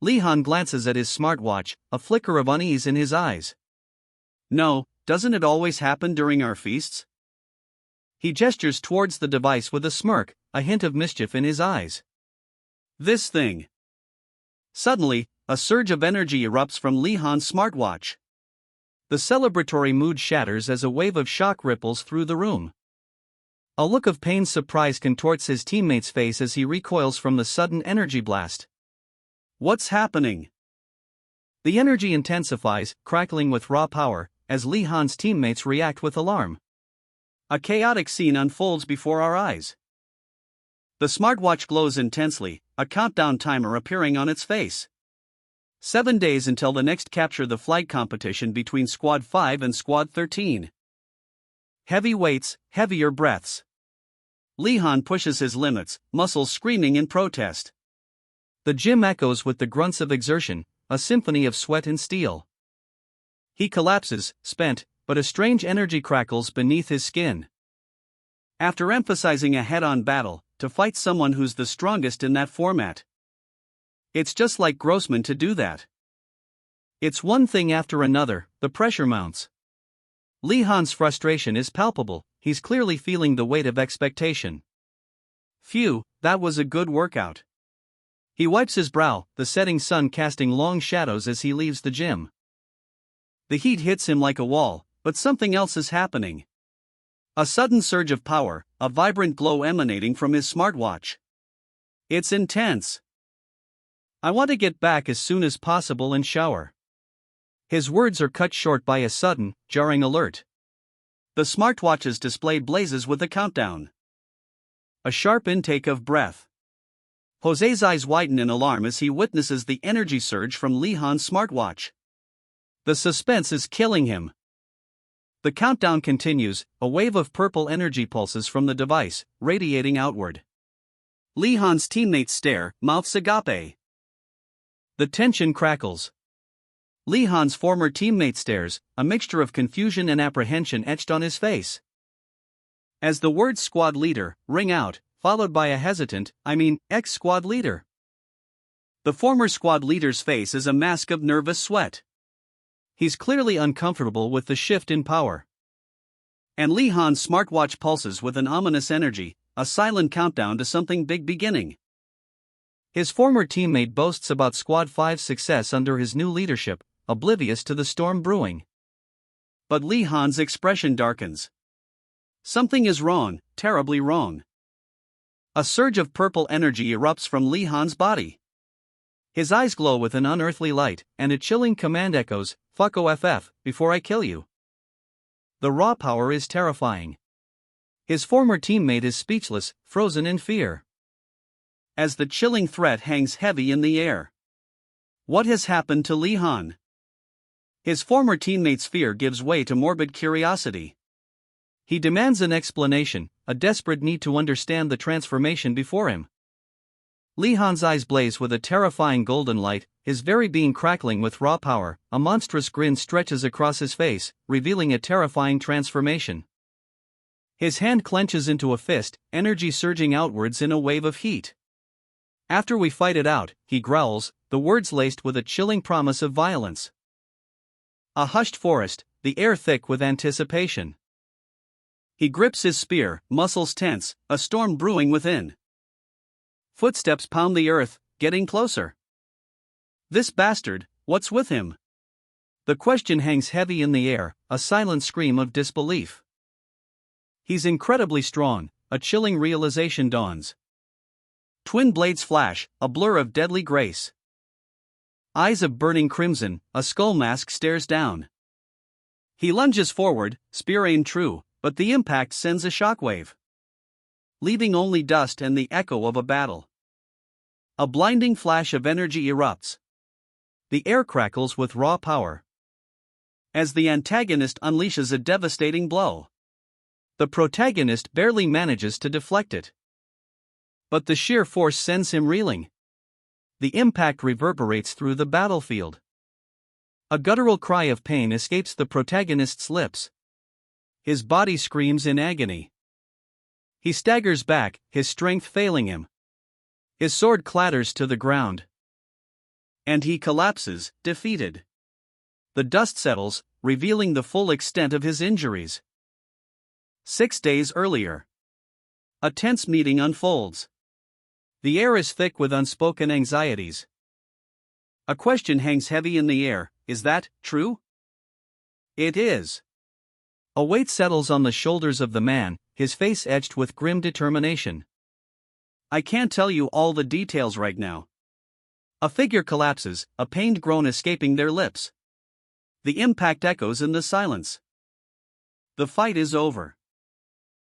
Lee Han glances at his smartwatch, a flicker of unease in his eyes. "No, doesn't it always happen during our feasts?" He gestures towards the device with a smirk, a hint of mischief in his eyes. "This thing." Suddenly, a surge of energy erupts from Lee Han's smartwatch. The celebratory mood shatters as a wave of shock ripples through the room. A look of pained surprise contorts his teammate's face as he recoils from the sudden energy blast. "What's happening?" The energy intensifies, crackling with raw power, as Lee Han's teammates react with alarm. A chaotic scene unfolds before our eyes. The smartwatch glows intensely, a countdown timer appearing on its face. 7 days until the next capture the flight competition between Squad 5 and Squad 13. Heavy weights, heavier breaths. Lee Han pushes his limits, muscles screaming in protest. The gym echoes with the grunts of exertion, a symphony of sweat and steel. He collapses, spent, but a strange energy crackles beneath his skin. After emphasizing a head-on battle, to fight someone who's the strongest in that format. It's just like Grossman to do that. It's one thing after another, the pressure mounts. Lee Han's frustration is palpable, he's clearly feeling the weight of expectation. Phew, that was a good workout. He wipes his brow, the setting sun casting long shadows as he leaves the gym. The heat hits him like a wall, but something else is happening. A sudden surge of power, a vibrant glow emanating from his smartwatch. It's intense. "I want to get back as soon as possible and shower." His words are cut short by a sudden, jarring alert. The smartwatch's display blazes with a countdown. A sharp intake of breath. Jose's eyes widen in alarm as he witnesses the energy surge from Lee Han's smartwatch. The suspense is killing him. The countdown continues, a wave of purple energy pulses from the device, radiating outward. Lee Han's teammates stare, mouths agape. The tension crackles. Lee Han's former teammate stares, a mixture of confusion and apprehension etched on his face. As the words "squad leader" ring out, followed by a hesitant, ex-squad leader. The former squad leader's face is a mask of nervous sweat. He's clearly uncomfortable with the shift in power. And Lee Han's smartwatch pulses with an ominous energy, a silent countdown to something big beginning. His former teammate boasts about Squad 5's success under his new leadership, oblivious to the storm brewing. But Li Han's expression darkens. Something is wrong, terribly wrong. A surge of purple energy erupts from Li Han's body. His eyes glow with an unearthly light, and a chilling command echoes, "Fuck OFF, before I kill you." The raw power is terrifying. His former teammate is speechless, frozen in fear. As the chilling threat hangs heavy in the air. What has happened to Li Han? His former teammate's fear gives way to morbid curiosity. He demands an explanation, a desperate need to understand the transformation before him. Li Han's eyes blaze with a terrifying golden light, his very being crackling with raw power. A monstrous grin stretches across his face, revealing a terrifying transformation. His hand clenches into a fist, energy surging outwards in a wave of heat. "After we fight it out," he growls, the words laced with a chilling promise of violence. A hushed forest, the air thick with anticipation. He grips his spear, muscles tense, a storm brewing within. Footsteps pound the earth, getting closer. This bastard, what's with him? The question hangs heavy in the air, a silent scream of disbelief. He's incredibly strong, a chilling realization dawns. Twin blades flash, a blur of deadly grace. Eyes of burning crimson, a skull mask stares down. He lunges forward, spear aimed true, but the impact sends a shockwave, leaving only dust and the echo of a battle. A blinding flash of energy erupts. The air crackles with raw power. As the antagonist unleashes a devastating blow, the protagonist barely manages to deflect it. But the sheer force sends him reeling. The impact reverberates through the battlefield. A guttural cry of pain escapes the protagonist's lips. His body screams in agony. He staggers back, his strength failing him. His sword clatters to the ground. And he collapses, defeated. The dust settles, revealing the full extent of his injuries. 6 days earlier. A tense meeting unfolds. The air is thick with unspoken anxieties. A question hangs heavy in the air: is that true? It is. A weight settles on the shoulders of the man, his face etched with grim determination. I can't tell you all the details right now. A figure collapses, a pained groan escaping their lips. The impact echoes in the silence. The fight is over.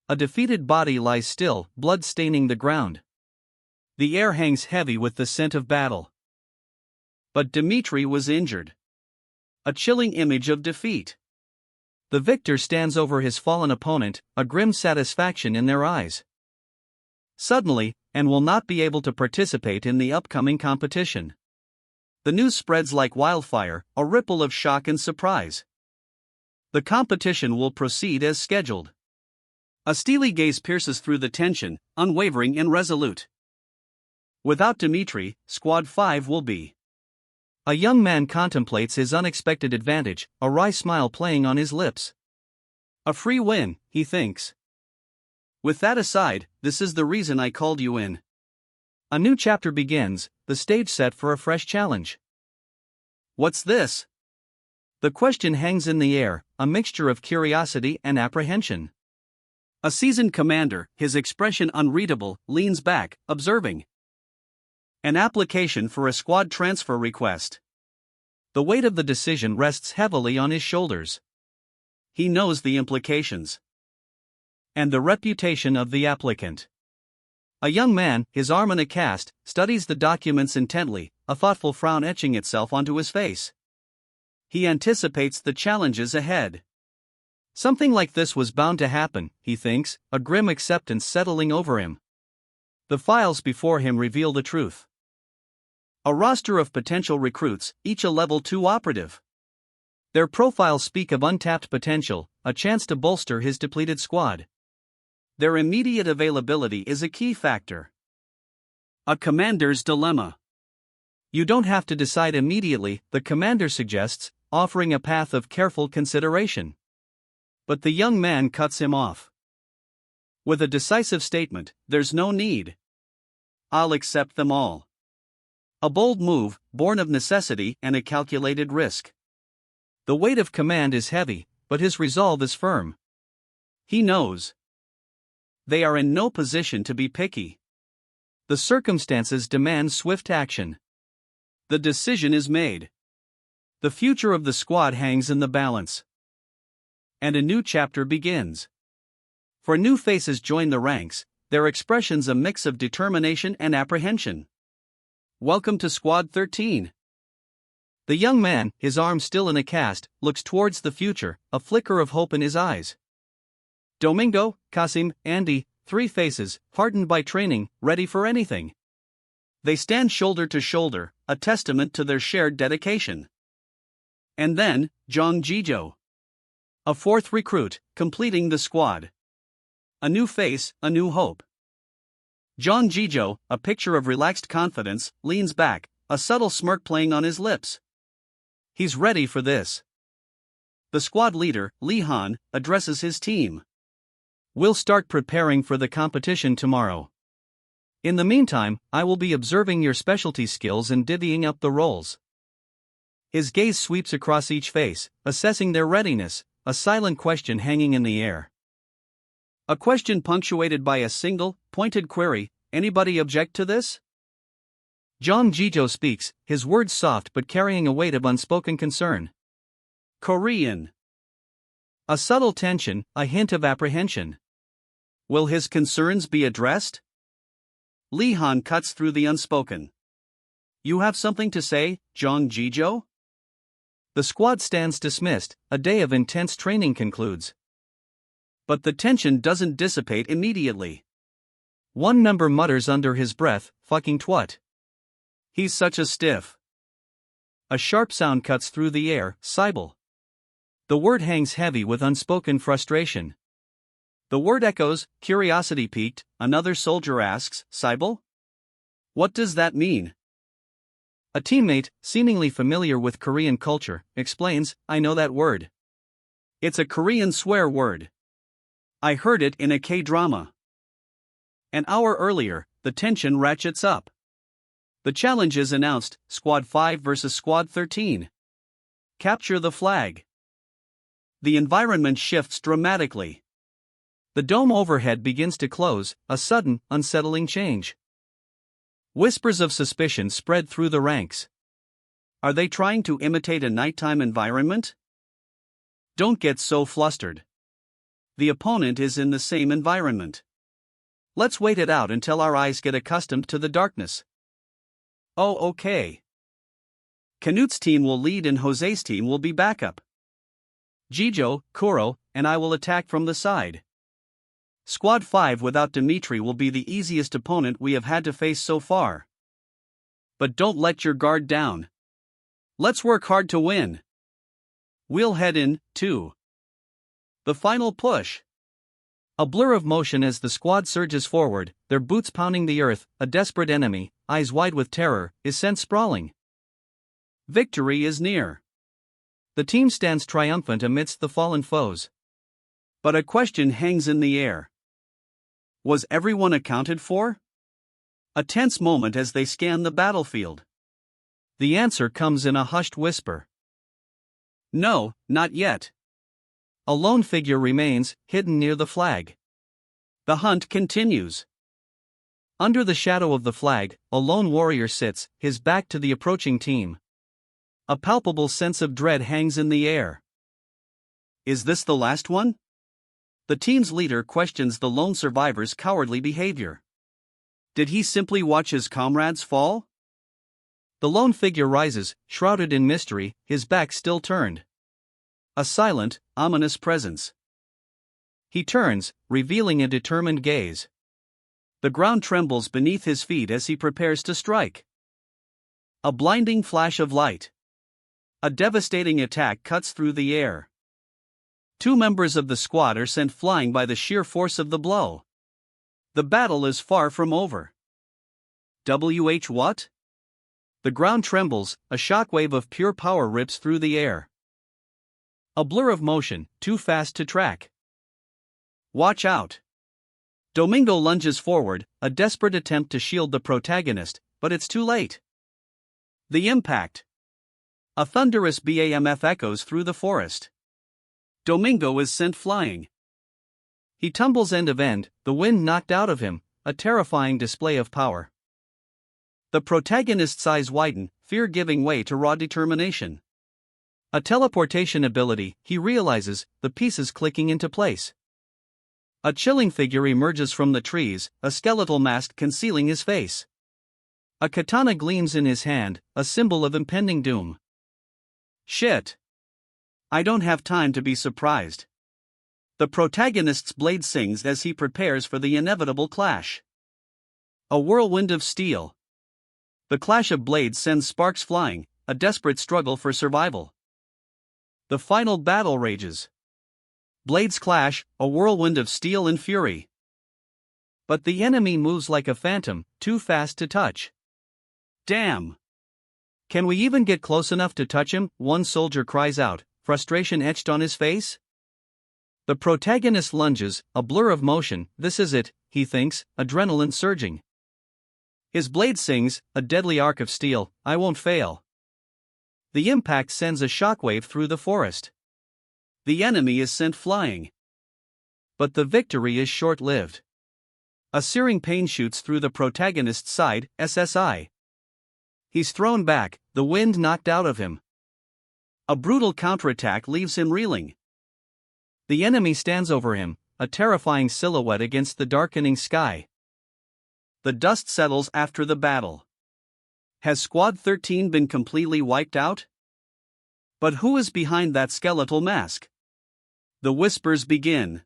A defeated body lies still, blood staining the ground. The air hangs heavy with the scent of battle. But Dmitri was injured. A chilling image of defeat. The victor stands over his fallen opponent, a grim satisfaction in their eyes. Suddenly, and will not be able to participate in the upcoming competition. The news spreads like wildfire, a ripple of shock and surprise. The competition will proceed as scheduled. A steely gaze pierces through the tension, unwavering and resolute. Without Dmitri, Squad 5 will be. A young man contemplates his unexpected advantage, a wry smile playing on his lips. A free win, he thinks. With that aside, this is the reason I called you in. A new chapter begins, the stage set for a fresh challenge. What's this? The question hangs in the air, a mixture of curiosity and apprehension. A seasoned commander, his expression unreadable, leans back, observing. An application for a squad transfer request. The weight of the decision rests heavily on his shoulders. He knows the implications. And the reputation of the applicant. A young man, his arm in a cast, studies the documents intently, a thoughtful frown etching itself onto his face. He anticipates the challenges ahead. Something like this was bound to happen, he thinks, a grim acceptance settling over him. The files before him reveal the truth. A roster of potential recruits, each a level 2 operative. Their profiles speak of untapped potential, a chance to bolster his depleted squad. Their immediate availability is a key factor. A commander's dilemma. You don't have to decide immediately, the commander suggests, offering a path of careful consideration. But the young man cuts him off. With a decisive statement, there's no need. I'll accept them all. A bold move, born of necessity and a calculated risk. The weight of command is heavy, but his resolve is firm. He knows they are in no position to be picky. The circumstances demand swift action. The decision is made. The future of the squad hangs in the balance. And a new chapter begins. For new faces join the ranks, their expressions a mix of determination and apprehension. Welcome to Squad 13. The young man, his arm still in a cast, looks towards the future, a flicker of hope in his eyes. Domingo, Kasim, Andy, three faces, hardened by training, ready for anything. They stand shoulder to shoulder, a testament to their shared dedication. And then, Jong Jijo. A fourth recruit, completing the squad. A new face, a new hope. Jong Jijo, a picture of relaxed confidence, leans back, a subtle smirk playing on his lips. He's ready for this. The squad leader, Lee Han, addresses his team. We'll start preparing for the competition tomorrow. In the meantime, I will be observing your specialty skills and divvying up the roles. His gaze sweeps across each face, assessing their readiness, a silent question hanging in the air. A question punctuated by a single, pointed query, anybody object to this? Jong Jijo speaks, his words soft but carrying a weight of unspoken concern. Korean. A subtle tension, a hint of apprehension. Will his concerns be addressed? Lee Han cuts through the unspoken. You have something to say, Jong Jijo? The squad stands dismissed, a day of intense training concludes. But the tension doesn't dissipate immediately. One member mutters under his breath, fucking twat. He's such a stiff. A sharp sound cuts through the air, Sybil. The word hangs heavy with unspoken frustration. The word echoes, curiosity piqued, another soldier asks, Sybil? What does that mean? A teammate, seemingly familiar with Korean culture, explains, I know that word. It's a Korean swear word. I heard it in a K-drama. An hour earlier, the tension ratchets up. The challenge is announced, Squad 5 versus Squad 13. Capture the flag. The environment shifts dramatically. The dome overhead begins to close, a sudden, unsettling change. Whispers of suspicion spread through the ranks. Are they trying to imitate a nighttime environment? Don't get so flustered. The opponent is in the same environment. Let's wait it out until our eyes get accustomed to the darkness. Oh, okay. Canute's team will lead and Jose's team will be backup. Jijo, Kuro, and I will attack from the side. Squad 5 without Dimitri will be the easiest opponent we have had to face so far. But don't let your guard down. Let's work hard to win. We'll head in, too. The final push. A blur of motion as the squad surges forward, their boots pounding the earth, a desperate enemy, eyes wide with terror, is sent sprawling. Victory is near. The team stands triumphant amidst the fallen foes. But a question hangs in the air. Was everyone accounted for? A tense moment as they scan the battlefield. The answer comes in a hushed whisper. No, not yet. A lone figure remains, hidden near the flag. The hunt continues. Under the shadow of the flag, a lone warrior sits, his back to the approaching team. A palpable sense of dread hangs in the air. Is this the last one? The team's leader questions the lone survivor's cowardly behavior. Did he simply watch his comrades fall? The lone figure rises, shrouded in mystery, his back still turned. A silent, ominous presence. He turns, revealing a determined gaze. The ground trembles beneath his feet as he prepares to strike. A blinding flash of light. A devastating attack cuts through the air. Two members of the squad are sent flying by the sheer force of the blow. The battle is far from over. What? The ground trembles, a shockwave of pure power rips through the air. A blur of motion, too fast to track. Watch out. Domingo lunges forward, a desperate attempt to shield the protagonist, but it's too late. The impact. A thunderous BAMF echoes through the forest. Domingo is sent flying. He tumbles end of end, the wind knocked out of him, a terrifying display of power. The protagonist's eyes widen, fear giving way to raw determination. A teleportation ability, he realizes, the pieces clicking into place. A chilling figure emerges from the trees, a skeletal mask concealing his face. A katana gleams in his hand, a symbol of impending doom. Shit! I don't have time to be surprised. The protagonist's blade sings as he prepares for the inevitable clash. A whirlwind of steel. The clash of blades sends sparks flying, a desperate struggle for survival. The final battle rages. Blades clash, a whirlwind of steel and fury. But the enemy moves like a phantom, too fast to touch. Damn! Can we even get close enough to touch him? One soldier cries out, frustration etched on his face. The protagonist lunges, a blur of motion. This is it, he thinks, adrenaline surging. His blade sings, a deadly arc of steel, I won't fail. The impact sends a shockwave through the forest. The enemy is sent flying. But the victory is short-lived. A searing pain shoots through the protagonist's side, SSI. He's thrown back, the wind knocked out of him. A brutal counterattack leaves him reeling. The enemy stands over him, a terrifying silhouette against the darkening sky. The dust settles after the battle. Has Squad 13 been completely wiped out? But who is behind that skeletal mask? The whispers begin.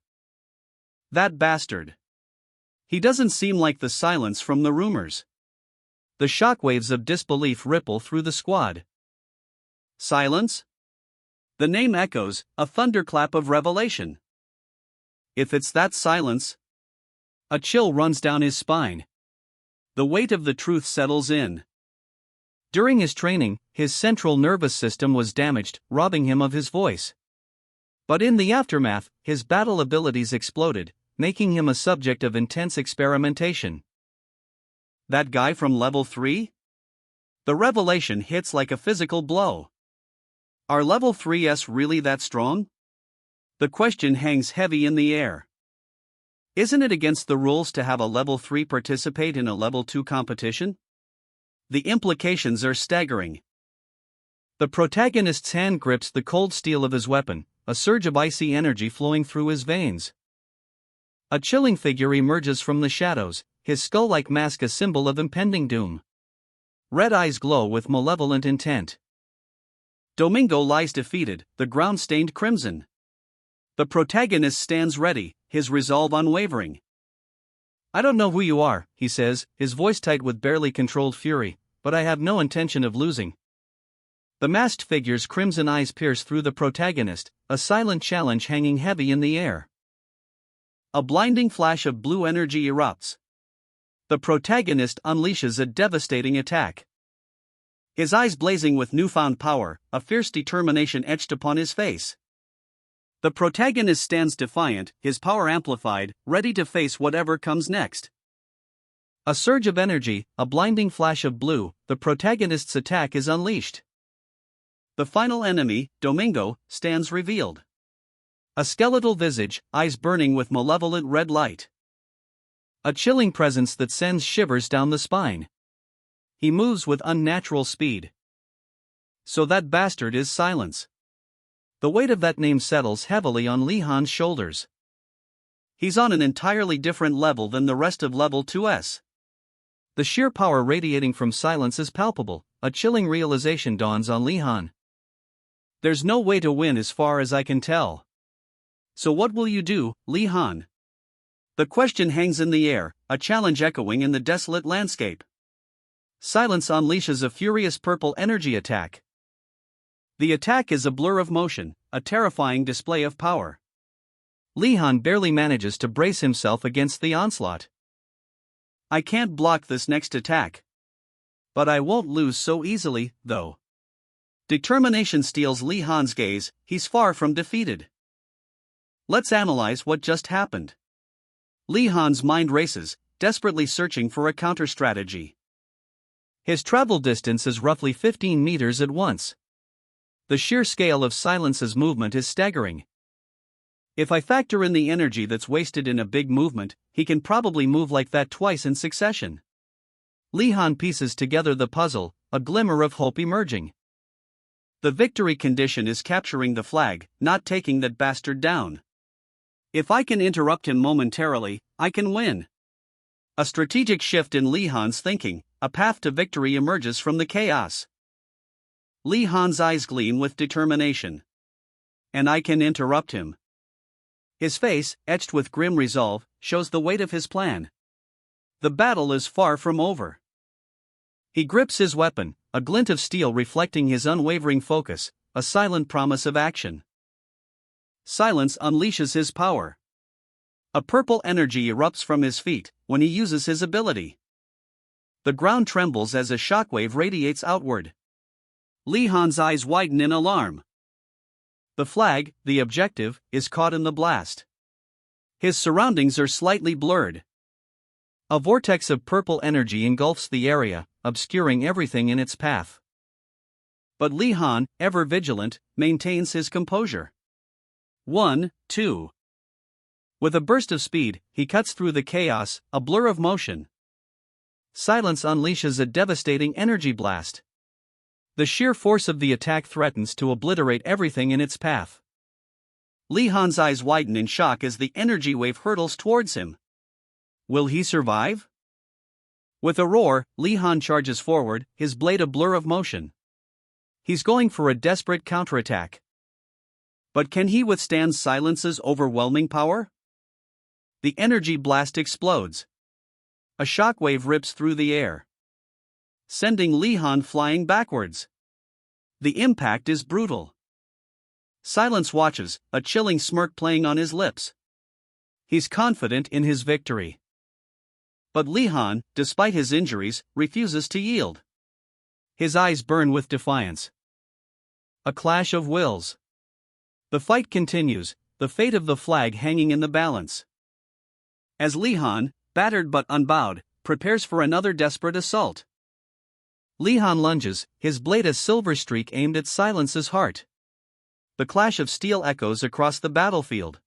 That bastard. He doesn't seem like the silence from the rumors. The shockwaves of disbelief ripple through the squad. Silence? The name echoes, a thunderclap of revelation. If it's that silence. A chill runs down his spine. The weight of the truth settles in. During his training, his central nervous system was damaged, robbing him of his voice. But in the aftermath, his battle abilities exploded, making him a subject of intense experimentation. That guy from level 3? The revelation hits like a physical blow. Are level 3s really that strong? The question hangs heavy in the air. Isn't it against the rules to have a level 3 participate in a level 2 competition? The implications are staggering. The protagonist's hand grips the cold steel of his weapon, a surge of icy energy flowing through his veins. A chilling figure emerges from the shadows, his skull-like mask a symbol of impending doom. Red eyes glow with malevolent intent. Domingo lies defeated, the ground stained crimson. The protagonist stands ready, his resolve unwavering. I don't know who you are, he says, his voice tight with barely controlled fury, but I have no intention of losing. The masked figure's crimson eyes pierce through the protagonist, a silent challenge hanging heavy in the air. A blinding flash of blue energy erupts. The protagonist unleashes a devastating attack. His eyes blazing with newfound power, a fierce determination etched upon his face. The protagonist stands defiant, his power amplified, ready to face whatever comes next. A surge of energy, a blinding flash of blue, the protagonist's attack is unleashed. The final enemy, Domingo, stands revealed. A skeletal visage, eyes burning with malevolent red light. A chilling presence that sends shivers down the spine. He moves with unnatural speed. So that bastard is Silence. The weight of that name settles heavily on Lee Han's shoulders. He's on an entirely different level than the rest of level 2s. The sheer power radiating from Silence is palpable, a chilling realization dawns on Lee Han. There's no way to win as far as I can tell. So what will you do, Lee Han? The question hangs in the air, a challenge echoing in the desolate landscape. Silence unleashes a furious purple energy attack. The attack is a blur of motion, a terrifying display of power. Lee Han barely manages to brace himself against the onslaught. I can't block this next attack. But I won't lose so easily, though. Determination steals Lee Han's gaze, he's far from defeated. Let's analyze what just happened. Lee Han's mind races, desperately searching for a counter-strategy. His travel distance is roughly 15 meters at once. The sheer scale of Silence's movement is staggering. If I factor in the energy that's wasted in a big movement, he can probably move like that twice in succession. Li Han pieces together the puzzle, a glimmer of hope emerging. The victory condition is capturing the flag, not taking that bastard down. If I can interrupt him momentarily, I can win. A strategic shift in Li Han's thinking, a path to victory emerges from the chaos. Li Han's eyes gleam with determination. And I can interrupt him. His face, etched with grim resolve, shows the weight of his plan. The battle is far from over. He grips his weapon, a glint of steel reflecting his unwavering focus, a silent promise of action. Silence unleashes his power. A purple energy erupts from his feet when he uses his ability. The ground trembles as a shockwave radiates outward. Li Han's eyes widen in alarm. The flag, the objective, is caught in the blast. His surroundings are slightly blurred. A vortex of purple energy engulfs the area, obscuring everything in its path. But Li Han, ever vigilant, maintains his composure. 1, 2. With a burst of speed, he cuts through the chaos, a blur of motion. Silence unleashes a devastating energy blast. The sheer force of the attack threatens to obliterate everything in its path. Li Han's eyes widen in shock as the energy wave hurtles towards him. Will he survive? With a roar, Li Han charges forward, his blade a blur of motion. He's going for a desperate counterattack. But can he withstand Silence's overwhelming power? The energy blast explodes. A shockwave rips through the air, sending Li Han flying backwards. The impact is brutal. Silence watches, a chilling smirk playing on his lips. He's confident in his victory. But Li Han, despite his injuries, refuses to yield. His eyes burn with defiance. A clash of wills. The fight continues, the fate of the flag hanging in the balance. As Li Han, battered but unbowed, prepares for another desperate assault. Li Han lunges, his blade a silver streak aimed at Silence's heart. The clash of steel echoes across the battlefield.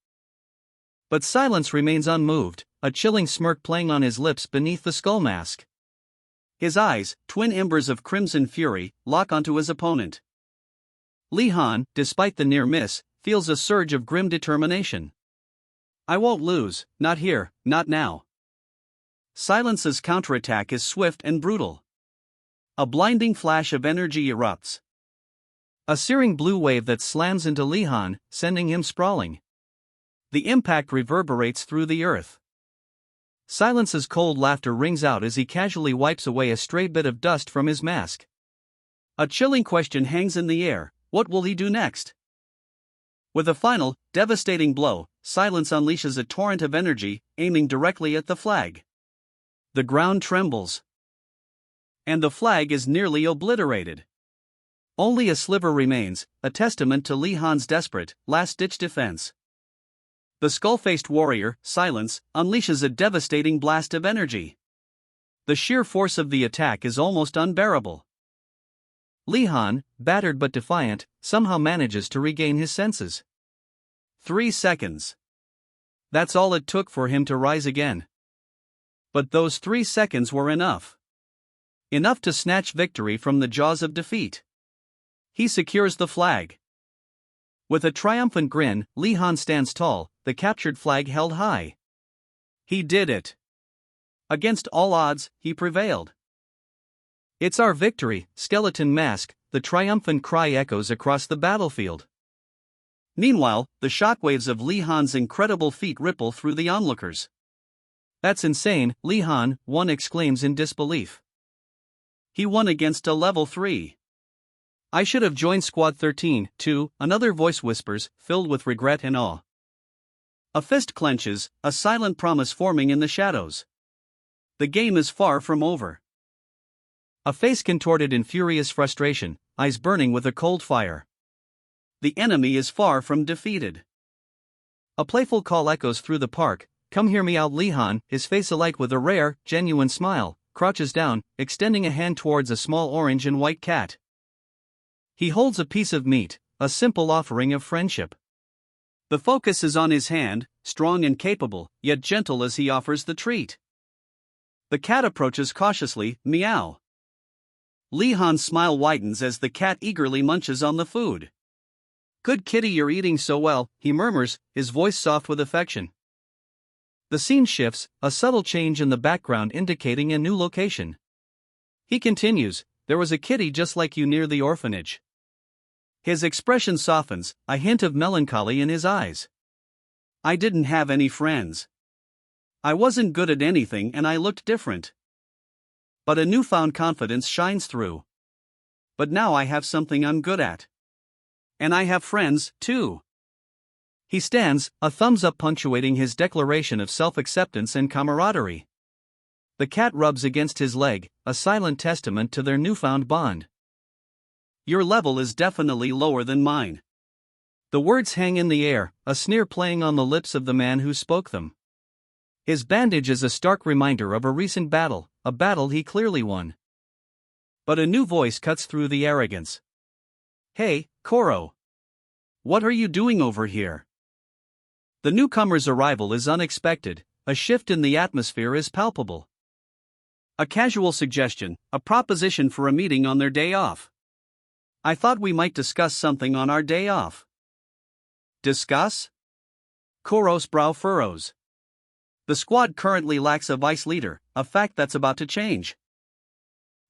But Silence remains unmoved, a chilling smirk playing on his lips beneath the skull mask. His eyes, twin embers of crimson fury, lock onto his opponent. Li Han, despite the near miss, feels a surge of grim determination. I won't lose, not here, not now. Silence's counterattack is swift and brutal. A blinding flash of energy erupts. A searing blue wave that slams into Li Han, sending him sprawling. The impact reverberates through the earth. Silence's cold laughter rings out as he casually wipes away a stray bit of dust from his mask. A chilling question hangs in the air: what will he do next? With a final, devastating blow, Silence unleashes a torrent of energy, aiming directly at the flag. The ground trembles. And the flag is nearly obliterated. Only a sliver remains, a testament to Li Han's desperate, last-ditch defense. The skull-faced warrior, Silence, unleashes a devastating blast of energy. The sheer force of the attack is almost unbearable. Li Han, battered but defiant, somehow manages to regain his senses. 3 seconds. That's all it took for him to rise again. But those 3 seconds were enough. Enough to snatch victory from the jaws of defeat. He secures the flag. With a triumphant grin, Li Han stands tall, the captured flag held high. He did it. Against all odds, he prevailed. It's our victory, Skeleton Mask, the triumphant cry echoes across the battlefield. Meanwhile, the shockwaves of Li Han's incredible feat ripple through the onlookers. That's insane, Li Han, one exclaims in disbelief. He won against a level 3. I should have joined Squad 13, too, another voice whispers, filled with regret and awe. A fist clenches, a silent promise forming in the shadows. The game is far from over. A face contorted in furious frustration, eyes burning with a cold fire. The enemy is far from defeated. A playful call echoes through the park. Come hear me out. Li Han, his face alight with a rare, genuine smile, crouches down, extending a hand towards a small orange and white cat. He holds a piece of meat, a simple offering of friendship. The focus is on his hand, strong and capable, yet gentle as he offers the treat. The cat approaches cautiously, meow. Lee Han's smile widens as the cat eagerly munches on the food. "Good kitty, you're eating so well," he murmurs, his voice soft with affection. The scene shifts, a subtle change in the background indicating a new location. He continues, "There was a kitty just like you near the orphanage." His expression softens, a hint of melancholy in his eyes. "I didn't have any friends. I wasn't good at anything and I looked different. But a newfound confidence shines through. But now I have something I'm good at. And I have friends, too." He stands, a thumbs up punctuating his declaration of self-acceptance and camaraderie. The cat rubs against his leg, a silent testament to their newfound bond. "Your level is definitely lower than mine." The words hang in the air, a sneer playing on the lips of the man who spoke them. His bandage is a stark reminder of a recent battle, a battle he clearly won. But a new voice cuts through the arrogance. "Hey, Koro. What are you doing over here?" The newcomer's arrival is unexpected, a shift in the atmosphere is palpable. A casual suggestion, a proposition for a meeting on their day off. "I thought we might discuss something on our day off." Discuss? Koro's brow furrows. The squad currently lacks a vice leader, a fact that's about to change.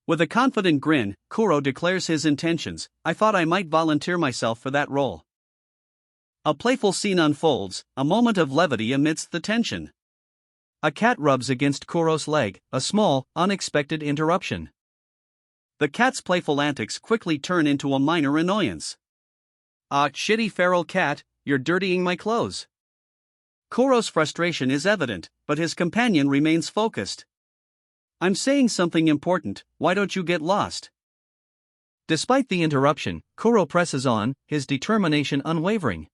With a confident grin, Koro declares his intentions. "I thought I might volunteer myself for that role." A playful scene unfolds, a moment of levity amidst the tension. A cat rubs against Koro's leg, a small, unexpected interruption. The cat's playful antics quickly turn into a minor annoyance. "Ah, shitty feral cat, you're dirtying my clothes." Koro's frustration is evident, but his companion remains focused. "I'm saying something important, why don't you get lost?" Despite the interruption, Koro presses on, his determination unwavering.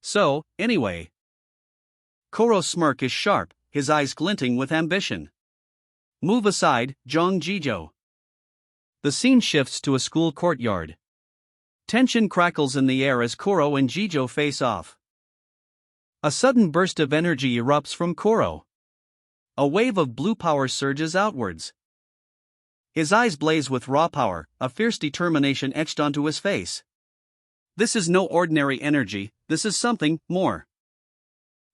"So, anyway." Koro's smirk is sharp, his eyes glinting with ambition. "Move aside, Jong Jijo." The scene shifts to a school courtyard. Tension crackles in the air as Koro and Jijo face off. A sudden burst of energy erupts from Koro. A wave of blue power surges outwards. His eyes blaze with raw power, a fierce determination etched onto his face. This is no ordinary energy, this is something more.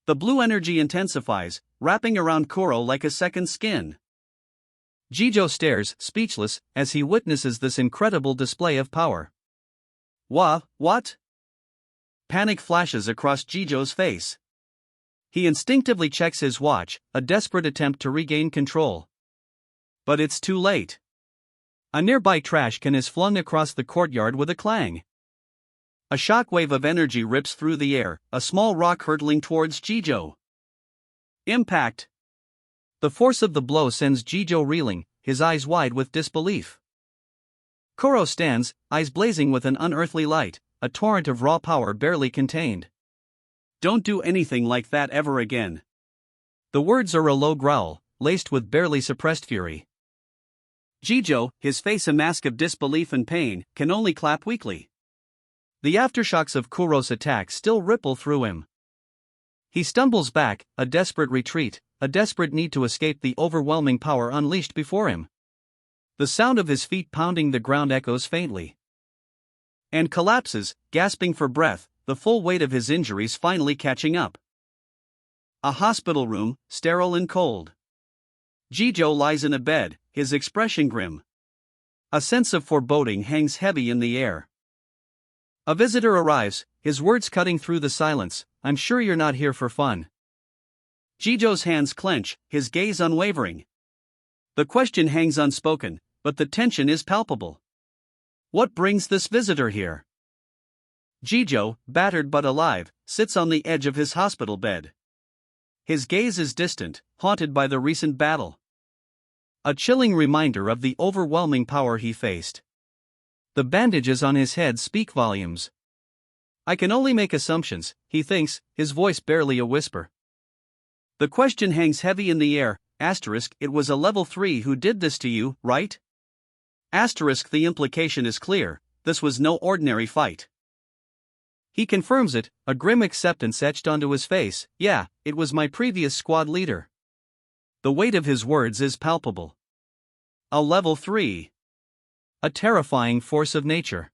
The blue energy intensifies, wrapping around Koro like a second skin. Jijo stares, speechless, as he witnesses this incredible display of power. What? Panic flashes across Jijo's face. He instinctively checks his watch, a desperate attempt to regain control. But it's too late. A nearby trash can is flung across the courtyard with a clang. A shockwave of energy rips through the air, a small rock hurtling towards Jijo. Impact! The force of the blow sends Jijo reeling, his eyes wide with disbelief. Koro stands, eyes blazing with an unearthly light, a torrent of raw power barely contained. "Don't do anything like that ever again." The words are a low growl, laced with barely suppressed fury. Jijo, his face a mask of disbelief and pain, can only clap weakly. The aftershocks of Koro's attack still ripple through him. He stumbles back, a desperate retreat, a desperate need to escape the overwhelming power unleashed before him. The sound of his feet pounding the ground echoes faintly. And collapses, gasping for breath, the full weight of his injuries finally catching up. A hospital room, sterile and cold. Jijo lies in a bed, his expression grim. A sense of foreboding hangs heavy in the air. A visitor arrives, his words cutting through the silence. "I'm sure you're not here for fun." Jijo's hands clench, his gaze unwavering. The question hangs unspoken, but the tension is palpable. What brings this visitor here? Jijo, battered but alive, sits on the edge of his hospital bed. His gaze is distant, haunted by the recent battle. A chilling reminder of the overwhelming power he faced. The bandages on his head speak volumes. "I can only make assumptions," he thinks, his voice barely a whisper. The question hangs heavy in the air. It was a level 3 who did this to you, right? The implication is clear. this was no ordinary fight. He confirms it, a grim acceptance etched onto his face. Yeah, it was my previous squad leader. The weight of his words is palpable. A level 3. A terrifying force of nature.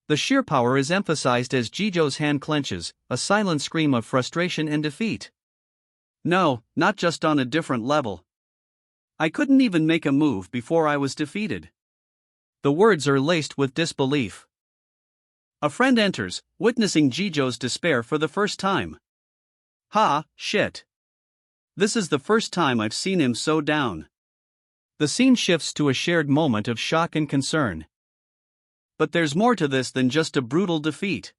The sheer power is emphasized as Jijo's hand clenches, a silent scream of frustration and defeat. No, not just on a different level. I couldn't even make a move before I was defeated. The words are laced with disbelief. A friend enters, witnessing Jijo's despair for the first time. Ha, shit. This is the first time I've seen him so down. The scene shifts to a shared moment of shock and concern. But there's more to this than just a brutal defeat.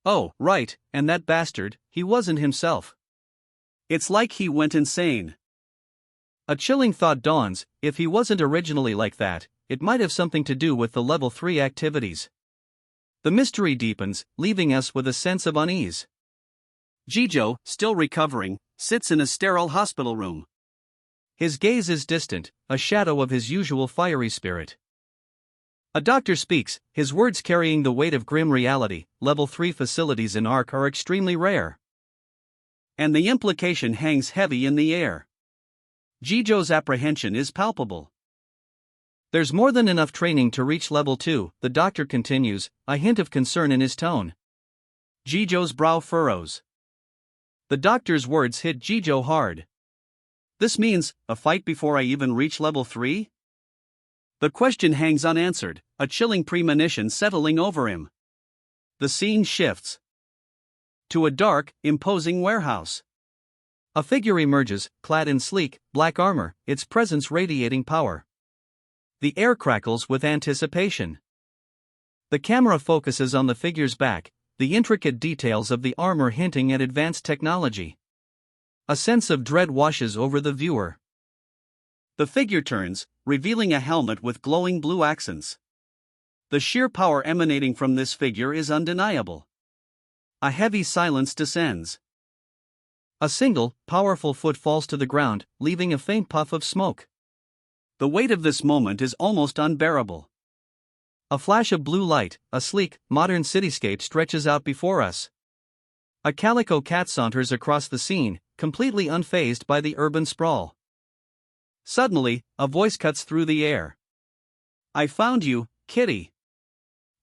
Oh, right, and that bastard, he wasn't himself. It's like he went insane. A chilling thought dawns, if he wasn't originally like that, it might have something to do with the level 3 activities. The mystery deepens, leaving us with a sense of unease. Jijo, still recovering, sits in a sterile hospital room. His gaze is distant, a shadow of his usual fiery spirit. A doctor speaks, his words carrying the weight of grim reality. Level 3 facilities in ARC are extremely rare. And the implication hangs heavy in the air. Jijo's apprehension is palpable. There's more than enough training to reach level 2, the doctor continues, a hint of concern in his tone. Jijo's brow furrows. The doctor's words hit Jijo hard. This means, a fight before I even reach level 3? The question hangs unanswered, a chilling premonition settling over him. The scene shifts to a dark, imposing warehouse. A figure emerges, clad in sleek, black armor, its presence radiating power. The air crackles with anticipation. The camera focuses on the figure's back, the intricate details of the armor hinting at advanced technology. A sense of dread washes over the viewer. The figure turns, revealing a helmet with glowing blue accents. The sheer power emanating from this figure is undeniable. A heavy silence descends. A single, powerful foot falls to the ground, leaving a faint puff of smoke. The weight of this moment is almost unbearable. A flash of blue light, a sleek, modern cityscape stretches out before us. A calico cat saunters across the scene, completely unfazed by the urban sprawl. Suddenly, a voice cuts through the air. I found you, kitty.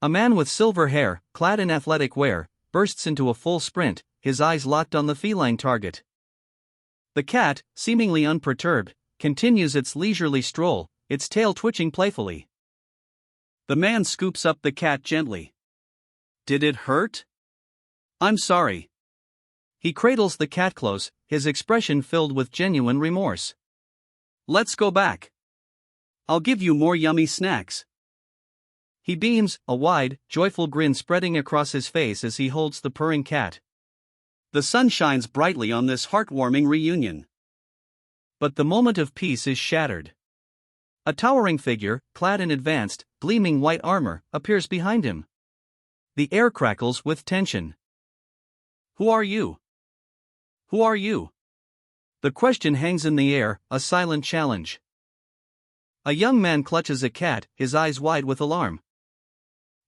A man with silver hair, clad in athletic wear, bursts into a full sprint, his eyes locked on the feline target. The cat, seemingly unperturbed, continues its leisurely stroll, its tail twitching playfully. The man scoops up the cat gently. Did it hurt? I'm sorry. He cradles the cat close, his expression filled with genuine remorse. Let's go back. I'll give you more yummy snacks. He beams, a wide, joyful grin spreading across his face as he holds the purring cat. The sun shines brightly on this heartwarming reunion. But the moment of peace is shattered. A towering figure, clad in advanced, gleaming white armor, appears behind him. The air crackles with tension. Who are you? Who are you? The question hangs in the air, a silent challenge. A young man clutches a cat, his eyes wide with alarm.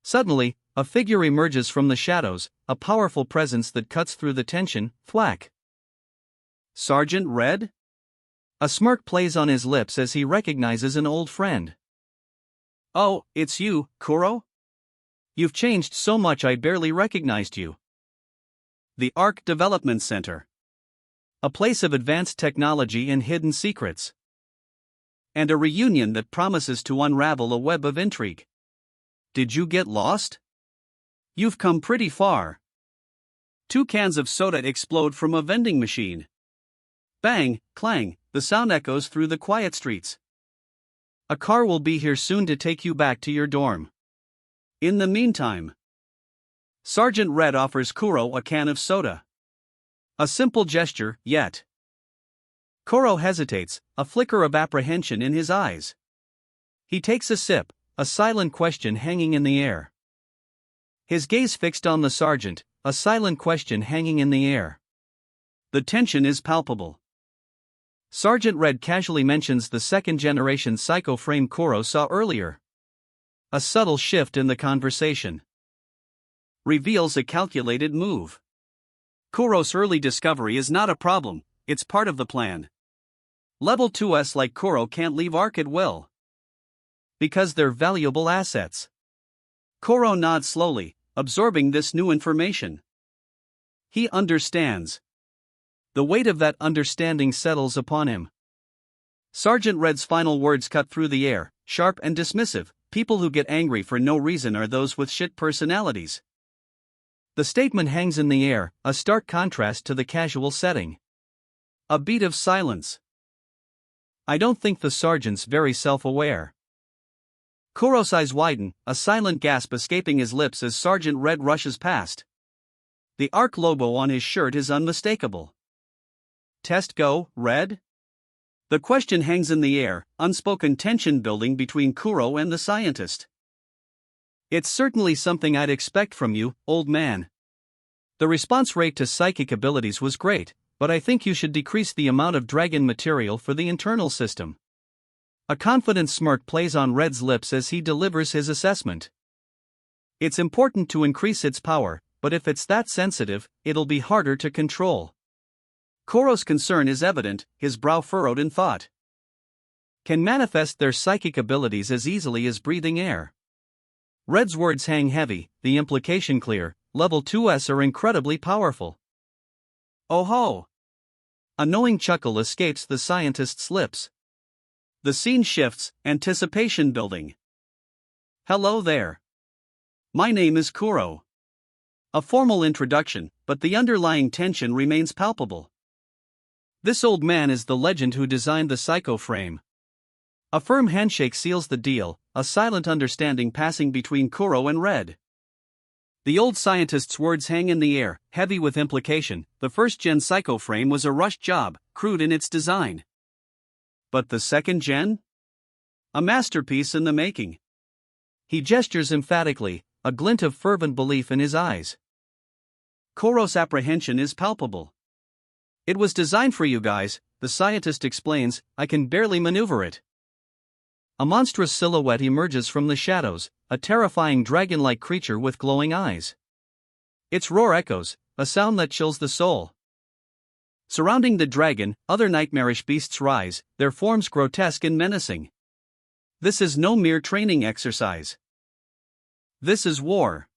Suddenly, a figure emerges from the shadows, a powerful presence that cuts through the tension. Thwack. Sergeant Red? A smirk plays on his lips as he recognizes an old friend. Oh, it's you, Kuro? You've changed so much I barely recognized you. The ARC Development Center. A place of advanced technology and hidden secrets. And a reunion that promises to unravel a web of intrigue. Did you get lost? You've come pretty far. 2 cans of soda explode from a vending machine. Bang, clang, the sound echoes through the quiet streets. A car will be here soon to take you back to your dorm. In the meantime, Sergeant Red offers Kuro a can of soda. A simple gesture, yet. Kuro hesitates, a flicker of apprehension in his eyes. He takes a sip, a silent question hanging in the air. His gaze fixed on the sergeant, a silent question hanging in the air. The tension is palpable. Sergeant Red casually mentions the second-generation psycho frame Kuro saw earlier. A subtle shift in the conversation reveals a calculated move. Kuro's early discovery is not a problem, it's part of the plan. Level 2s like Kuro can't leave Arc at will, because they're valuable assets. Kuro nods slowly, absorbing this new information. He understands. The weight of that understanding settles upon him. Sergeant Red's final words cut through the air, sharp and dismissive. People who get angry for no reason are those with shit personalities. The statement hangs in the air, a stark contrast to the casual setting. A beat of silence. I don't think the sergeant's very self-aware. Kuro's eyes widen, a silent gasp escaping his lips as Sergeant Red rushes past. The ARC logo on his shirt is unmistakable. Test go, Red? The question hangs in the air, unspoken tension building between Kuro and the scientist. It's certainly something I'd expect from you, old man. The response rate to psychic abilities was great, but I think you should decrease the amount of dragon material for the internal system. A confident smirk plays on Red's lips as he delivers his assessment. It's important to increase its power, but if it's that sensitive, it'll be harder to control. Kuro's concern is evident, his brow furrowed in thought. Can manifest their psychic abilities as easily as breathing air. Red's words hang heavy, the implication clear. Level 2s are incredibly powerful. Oh ho! A knowing chuckle escapes the scientist's lips. The scene shifts, anticipation building. Hello there. My name is Kuro. A formal introduction, but the underlying tension remains palpable. This old man is the legend who designed the psycho frame. A firm handshake seals the deal, a silent understanding passing between Kuro and Red. The old scientist's words hang in the air, heavy with implication. The first-gen psycho frame was a rushed job, crude in its design. But the second-gen? A masterpiece in the making. He gestures emphatically, a glint of fervent belief in his eyes. Kuro's apprehension is palpable. It was designed for you guys, the scientist explains. I can barely maneuver it. A monstrous silhouette emerges from the shadows, a terrifying dragon-like creature with glowing eyes. Its roar echoes, a sound that chills the soul. Surrounding the dragon, other nightmarish beasts rise, their forms grotesque and menacing. This is no mere training exercise. This is war.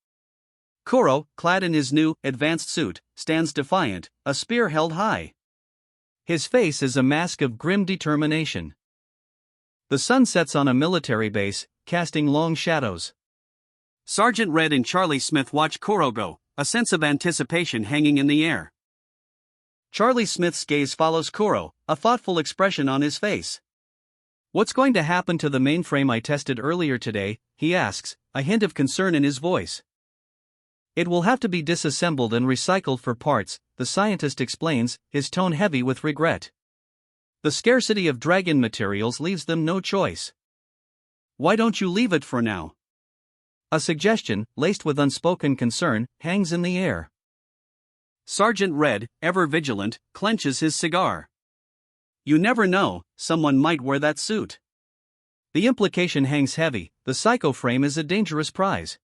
Kuro, clad in his new, advanced suit, stands defiant, a spear held high. His face is a mask of grim determination. The sun sets on a military base, casting long shadows. Sergeant Red and Charlie Smith watch Kuro go, a sense of anticipation hanging in the air. Charlie Smith's gaze follows Kuro, a thoughtful expression on his face. What's going to happen to the mainframe I tested earlier today? He asks, a hint of concern in his voice. It will have to be disassembled and recycled for parts, the scientist explains, his tone heavy with regret. The scarcity of dragon materials leaves them no choice. Why don't you leave it for now? A suggestion, laced with unspoken concern, hangs in the air. Sergeant Red, ever vigilant, clenches his cigar. You never know, someone might wear that suit. The implication hangs heavy, the psycho frame is a dangerous prize.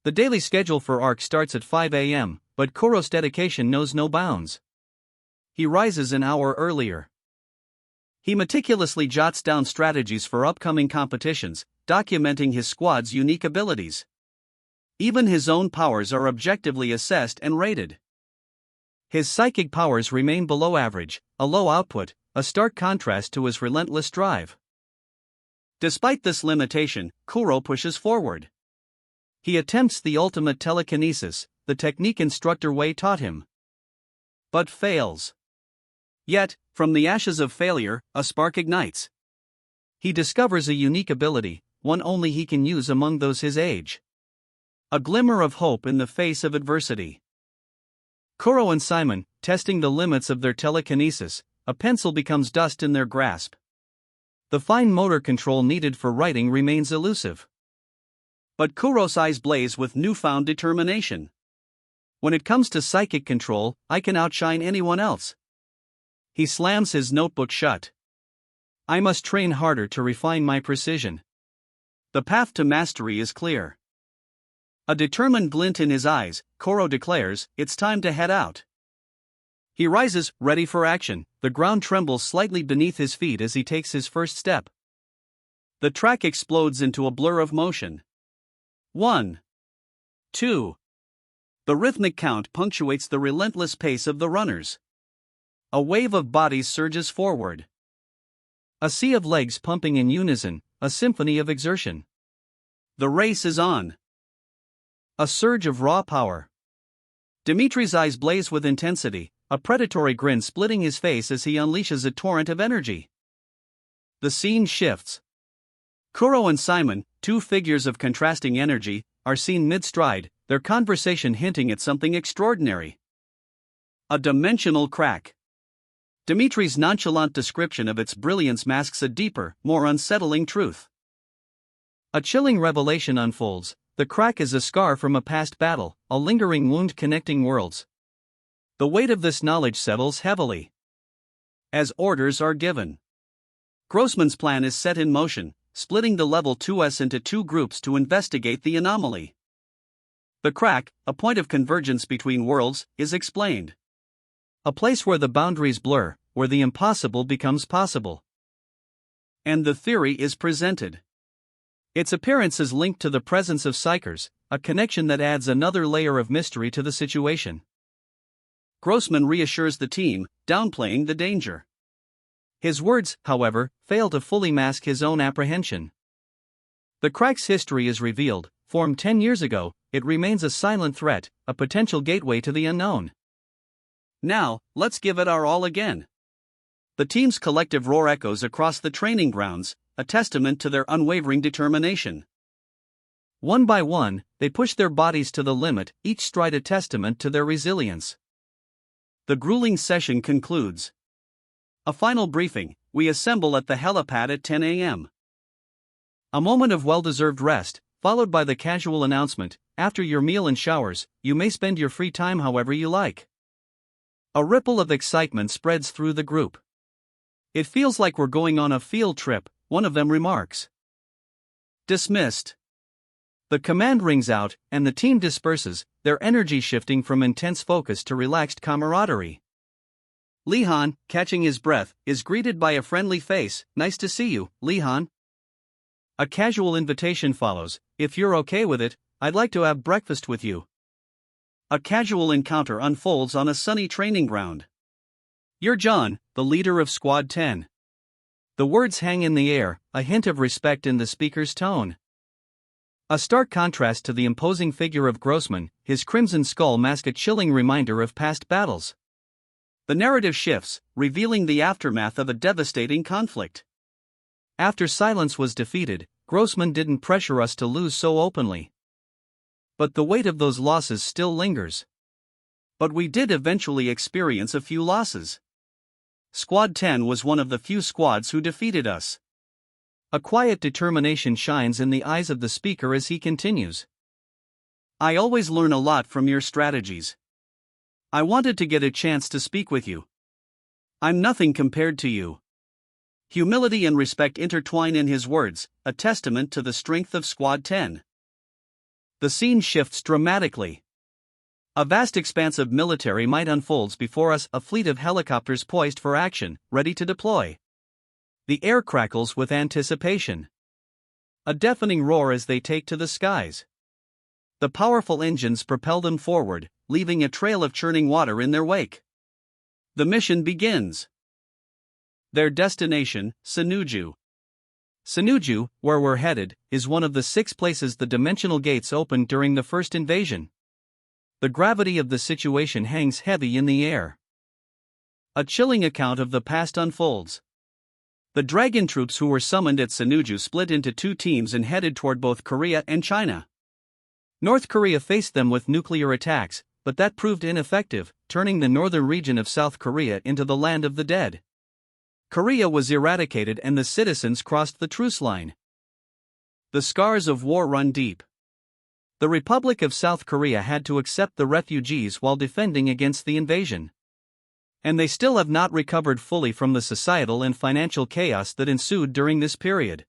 The daily schedule for ARC starts at 5 a.m., but Kuro's dedication knows no bounds. He rises an hour earlier. He meticulously jots down strategies for upcoming competitions, documenting his squad's unique abilities. Even his own powers are objectively assessed and rated. His psychic powers remain below average, a low output, a stark contrast to his relentless drive. Despite this limitation, Kuro pushes forward. He attempts the ultimate telekinesis, the technique instructor Wei taught him. But fails. Yet, from the ashes of failure, a spark ignites. He discovers a unique ability, one only he can use among those his age. A glimmer of hope in the face of adversity. Kuro and Simon, testing the limits of their telekinesis, a pencil becomes dust in their grasp. The fine motor control needed for writing remains elusive. But Kuro's eyes blaze with newfound determination. When it comes to psychic control, I can outshine anyone else. He slams his notebook shut. I must train harder to refine my precision. The path to mastery is clear. A determined glint in his eyes, Koro declares, "It's time to head out." He rises, ready for action. The ground trembles slightly beneath his feet as he takes his first step. The track explodes into a blur of motion. 1, 2. The rhythmic count punctuates the relentless pace of the runners. A wave of bodies surges forward. A sea of legs pumping in unison, a symphony of exertion. The race is on. A surge of raw power. Dimitri's eyes blaze with intensity, a predatory grin splitting his face as he unleashes a torrent of energy. The scene shifts. Kuro and Simon, two figures of contrasting energy, are seen mid-stride, their conversation hinting at something extraordinary. A dimensional crack. Dimitri's nonchalant description of its brilliance masks a deeper, more unsettling truth. A chilling revelation unfolds. The crack is a scar from a past battle, a lingering wound connecting worlds. The weight of this knowledge settles heavily. As orders are given, Grossman's plan is set in motion, splitting the Level 2s into two groups to investigate the anomaly. The crack, a point of convergence between worlds, is explained. A place where the boundaries blur, where the impossible becomes possible. And the theory is presented. Its appearance is linked to the presence of psychers, a connection that adds another layer of mystery to the situation. Grossman reassures the team, downplaying the danger. His words, however, fail to fully mask his own apprehension. The crack's history is revealed. Formed 10 years ago, it remains a silent threat, a potential gateway to the unknown. Now, let's give it our all again. The team's collective roar echoes across the training grounds, a testament to their unwavering determination. One by one, they push their bodies to the limit, each stride a testament to their resilience. The grueling session concludes. A final briefing: we assemble at the helipad at 10 a.m. A moment of well-deserved rest, followed by the casual announcement, after your meal and showers, you may spend your free time however you like. A ripple of excitement spreads through the group. It feels like we're going on a field trip, one of them remarks. Dismissed. The command rings out, and the team disperses, their energy shifting from intense focus to relaxed camaraderie. Lihan, catching his breath, is greeted by a friendly face. "Nice to see you, Lihan." A casual invitation follows. "If you're okay with it, I'd like to have breakfast with you." A casual encounter unfolds on a sunny training ground. "You're John, the leader of Squad 10. The words hang in the air, a hint of respect in the speaker's tone. A stark contrast to the imposing figure of Grossman, his crimson skull masks a chilling reminder of past battles. The narrative shifts, revealing the aftermath of a devastating conflict. After silence was defeated, Grossman didn't pressure us to lose so openly. But the weight of those losses still lingers. But we did eventually experience a few losses. Squad 10 was one of the few squads who defeated us. A quiet determination shines in the eyes of the speaker as he continues. "I always learn a lot from your strategies. I wanted to get a chance to speak with you. I'm nothing compared to you." Humility and respect intertwine in his words, a testament to the strength of Squad 10. The scene shifts dramatically. A vast expanse of military might unfolds before us, a fleet of helicopters poised for action, ready to deploy. The air crackles with anticipation. A deafening roar as they take to the skies. The powerful engines propel them forward, leaving a trail of churning water in their wake. The mission begins. Their destination, Sinuju. Sinuju, where we're headed, is one of the 6 places the dimensional gates opened during the first invasion. The gravity of the situation hangs heavy in the air. A chilling account of the past unfolds. The dragon troops who were summoned at Sinuju split into 2 teams and headed toward both Korea and China. North Korea faced them with nuclear attacks, but that proved ineffective, turning the northern region of South Korea into the land of the dead. Korea was eradicated and the citizens crossed the truce line. The scars of war run deep. The Republic of South Korea had to accept the refugees while defending against the invasion. And they still have not recovered fully from the societal and financial chaos that ensued during this period.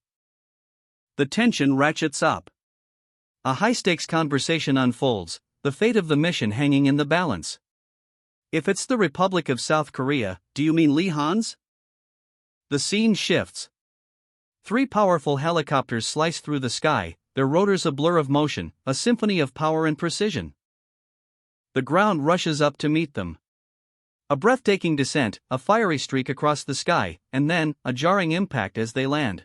The tension ratchets up. A high-stakes conversation unfolds, the fate of the mission hanging in the balance. If it's the Republic of South Korea, do you mean Lee Han's? The scene shifts. 3 powerful helicopters slice through the sky, their rotors a blur of motion, a symphony of power and precision. The ground rushes up to meet them. A breathtaking descent, a fiery streak across the sky, and then, a jarring impact as they land.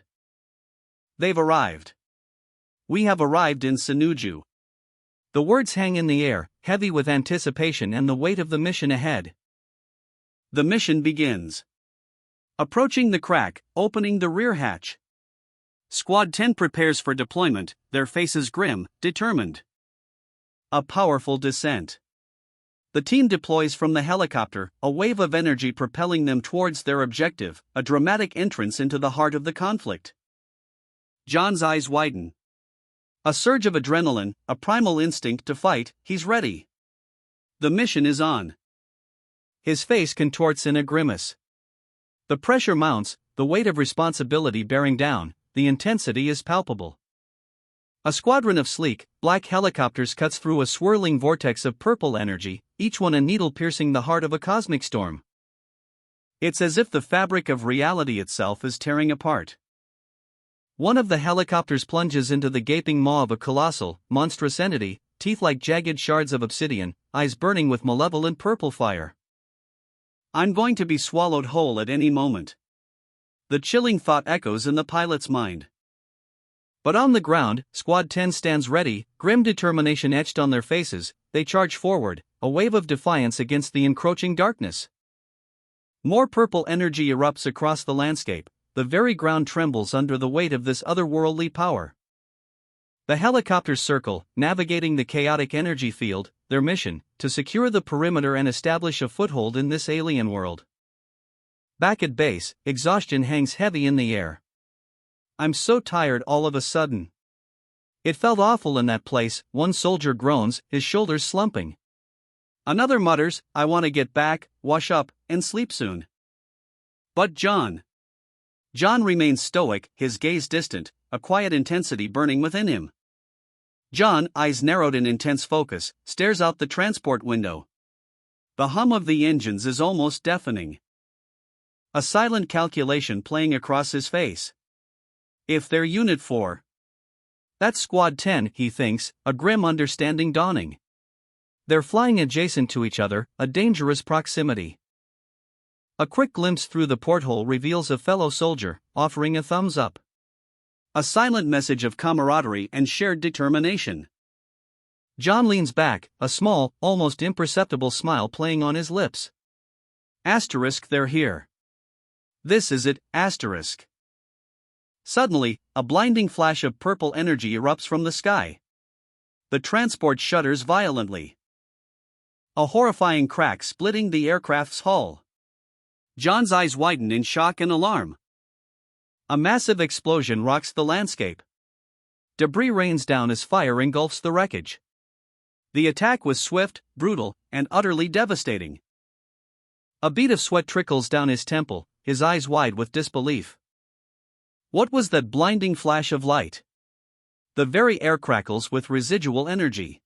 They've arrived. We have arrived in Sinuju. The words hang in the air, heavy with anticipation and the weight of the mission ahead. The mission begins. Approaching the crack, opening the rear hatch. Squad 10 prepares for deployment, their faces grim, determined. A powerful descent. The team deploys from the helicopter, a wave of energy propelling them towards their objective, a dramatic entrance into the heart of the conflict. John's eyes widen. A surge of adrenaline, a primal instinct to fight, he's ready. The mission is on. His face contorts in a grimace. The pressure mounts, the weight of responsibility bearing down, the intensity is palpable. A squadron of sleek, black helicopters cuts through a swirling vortex of purple energy, each one a needle piercing the heart of a cosmic storm. It's as if the fabric of reality itself is tearing apart. One of the helicopters plunges into the gaping maw of a colossal, monstrous entity, teeth like jagged shards of obsidian, eyes burning with malevolent purple fire. I'm going to be swallowed whole at any moment. The chilling thought echoes in the pilot's mind. But on the ground, Squad 10 stands ready, grim determination etched on their faces. They charge forward, a wave of defiance against the encroaching darkness. More purple energy erupts across the landscape, the very ground trembles under the weight of this otherworldly power. The helicopters circle, navigating the chaotic energy field, their mission, to secure the perimeter and establish a foothold in this alien world. Back at base, exhaustion hangs heavy in the air. I'm so tired all of a sudden. It felt awful in that place, one soldier groans, his shoulders slumping. Another mutters, I want to get back, wash up, and sleep soon. But John remains stoic, his gaze distant, a quiet intensity burning within him. John, eyes narrowed in intense focus, stares out the transport window. The hum of the engines is almost deafening. A silent calculation playing across his face. If they're Unit 4. That's Squad 10, he thinks, a grim understanding dawning. They're flying adjacent to each other, a dangerous proximity. A quick glimpse through the porthole reveals a fellow soldier, offering a thumbs up. A silent message of camaraderie and shared determination. John leans back, a small, almost imperceptible smile playing on his lips. Asterisk, they're here. This is it, asterisk. Suddenly, a blinding flash of purple energy erupts from the sky. The transport shudders violently. A horrifying crack splitting the aircraft's hull. John's eyes widen in shock and alarm. A massive explosion rocks the landscape. Debris rains down as fire engulfs the wreckage. The attack was swift, brutal, and utterly devastating. A bead of sweat trickles down his temple, his eyes wide with disbelief. What was that blinding flash of light? The very air crackles with residual energy.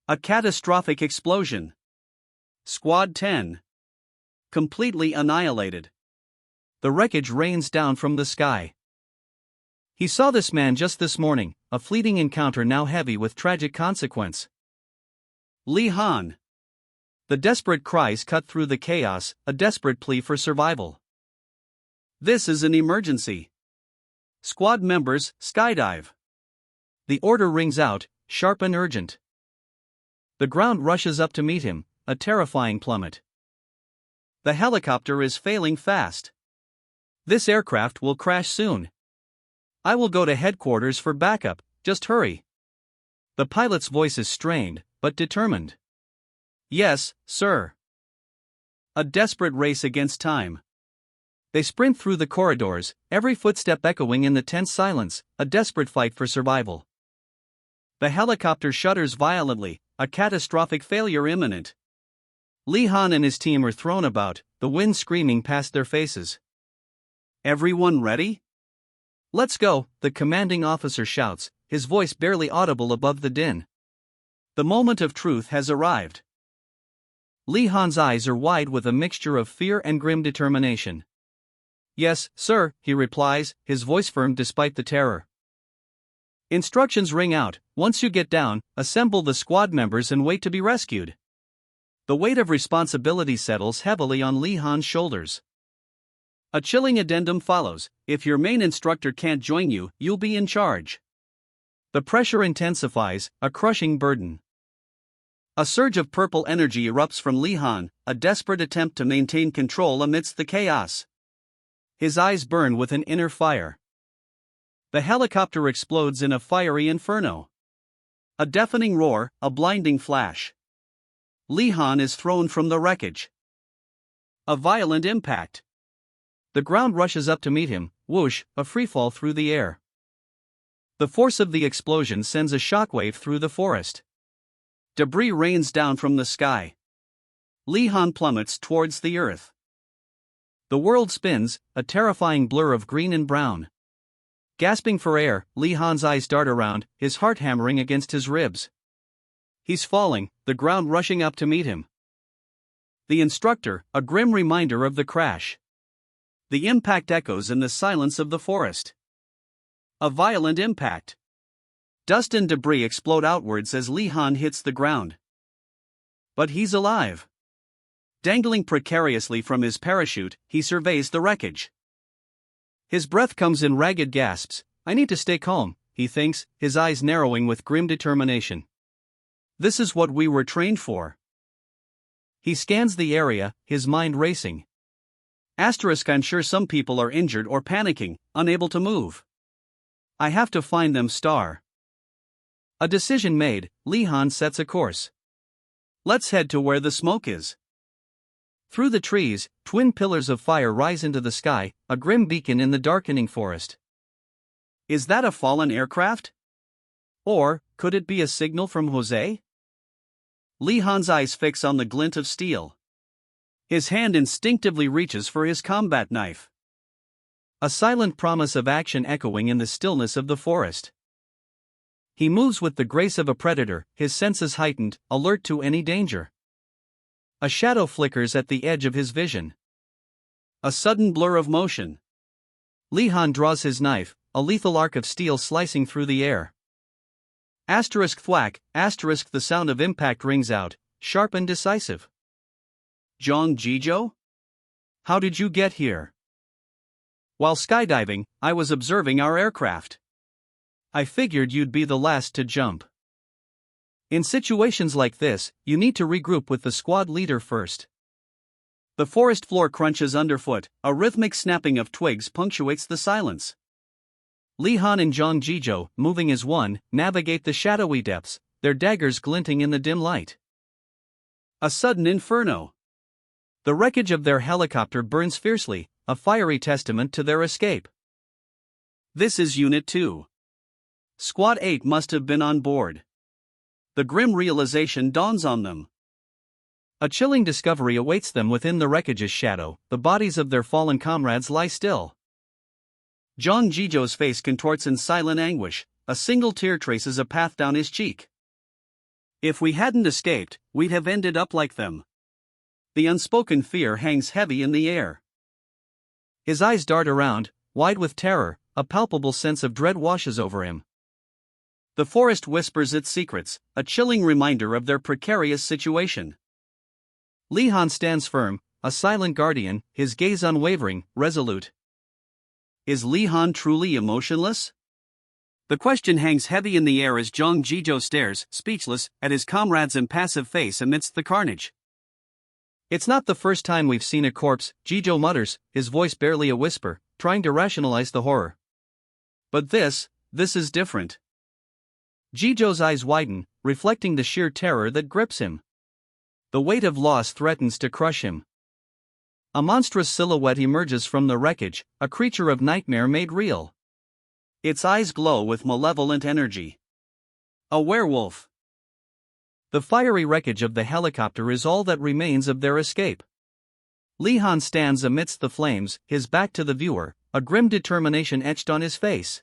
A catastrophic explosion. Squad 10. Completely annihilated. The wreckage rains down from the sky. He saw this man just this morning, a fleeting encounter now heavy with tragic consequence. Lee Han. The desperate cries cut through the chaos, a desperate plea for survival. This is an emergency. Squad members, skydive. The order rings out, sharp and urgent. The ground rushes up to meet him, a terrifying plummet. The helicopter is failing fast. This aircraft will crash soon. I will go to headquarters for backup, just hurry. The pilot's voice is strained, but determined. Yes, sir. A desperate race against time. They sprint through the corridors, every footstep echoing in the tense silence, a desperate fight for survival. The helicopter shudders violently, a catastrophic failure imminent. Lee Han and his team are thrown about, the wind screaming past their faces. Everyone ready? Let's go, the commanding officer shouts, his voice barely audible above the din. The moment of truth has arrived. Lee Han's eyes are wide with a mixture of fear and grim determination. Yes, sir, he replies, his voice firm despite the terror. Instructions ring out. Once you get down, assemble the squad members and wait to be rescued. The weight of responsibility settles heavily on Lee Han's shoulders. A chilling addendum follows: if your main instructor can't join you, you'll be in charge. The pressure intensifies, a crushing burden. A surge of purple energy erupts from Lee Han, a desperate attempt to maintain control amidst the chaos. His eyes burn with an inner fire. The helicopter explodes in a fiery inferno. A deafening roar, a blinding flash. Lee Han is thrown from the wreckage. A violent impact. The ground rushes up to meet him, whoosh, a freefall through the air. The force of the explosion sends a shockwave through the forest. Debris rains down from the sky. Lee Han plummets towards the earth. The world spins, a terrifying blur of green and brown. Gasping for air, Lee Han's eyes dart around, his heart hammering against his ribs. He's falling, the ground rushing up to meet him. The instructor, a grim reminder of the crash. The impact echoes in the silence of the forest. A violent impact. Dust and debris explode outwards as Lee Han hits the ground. But he's alive. Dangling precariously from his parachute, he surveys the wreckage. His breath comes in ragged gasps. I need to stay calm, he thinks, his eyes narrowing with grim determination. This is what we were trained for. He scans the area, his mind racing. I'm sure some people are injured or panicking, unable to move. I have to find them. A decision made, Lee Han sets a course. Let's head to where the smoke is. Through the trees, twin pillars of fire rise into the sky, a grim beacon in the darkening forest. Is that a fallen aircraft? Or, could it be a signal from Jose? Lee Han's eyes fix on the glint of steel. His hand instinctively reaches for his combat knife. A silent promise of action echoing in the stillness of the forest. He moves with the grace of a predator, his senses heightened, alert to any danger. A shadow flickers at the edge of his vision. A sudden blur of motion. Lee Han draws his knife, a lethal arc of steel slicing through the air. Thwack, the sound of impact rings out, sharp and decisive. Zhang Jizhou? How did you get here? While skydiving, I was observing our aircraft. I figured you'd be the last to jump. In situations like this, you need to regroup with the squad leader first. The forest floor crunches underfoot, a rhythmic snapping of twigs punctuates the silence. Lee Han and Zhang Jizhou, moving as one, navigate the shadowy depths, their daggers glinting in the dim light. A sudden inferno. The wreckage of their helicopter burns fiercely, a fiery testament to their escape. This is Unit 2. Squad 8 must have been on board. The grim realization dawns on them. A chilling discovery awaits them within the wreckage's shadow. The bodies of their fallen comrades lie still. Zhang Jizhou's face contorts in silent anguish, a single tear traces a path down his cheek. If we hadn't escaped, we'd have ended up like them. The unspoken fear hangs heavy in the air. His eyes dart around, wide with terror, a palpable sense of dread washes over him. The forest whispers its secrets, a chilling reminder of their precarious situation. Lee Han stands firm, a silent guardian, his gaze unwavering, resolute. Is Lee Han truly emotionless? The question hangs heavy in the air as Zhang Jizhou stares, speechless, at his comrade's impassive face amidst the carnage. It's not the first time we've seen a corpse, Jizhou mutters, his voice barely a whisper, trying to rationalize the horror. But this is different. Jizhou's eyes widen, reflecting the sheer terror that grips him. The weight of loss threatens to crush him. A monstrous silhouette emerges from the wreckage, a creature of nightmare made real. Its eyes glow with malevolent energy. A werewolf. The fiery wreckage of the helicopter is all that remains of their escape. Lee Han stands amidst the flames, his back to the viewer, a grim determination etched on his face.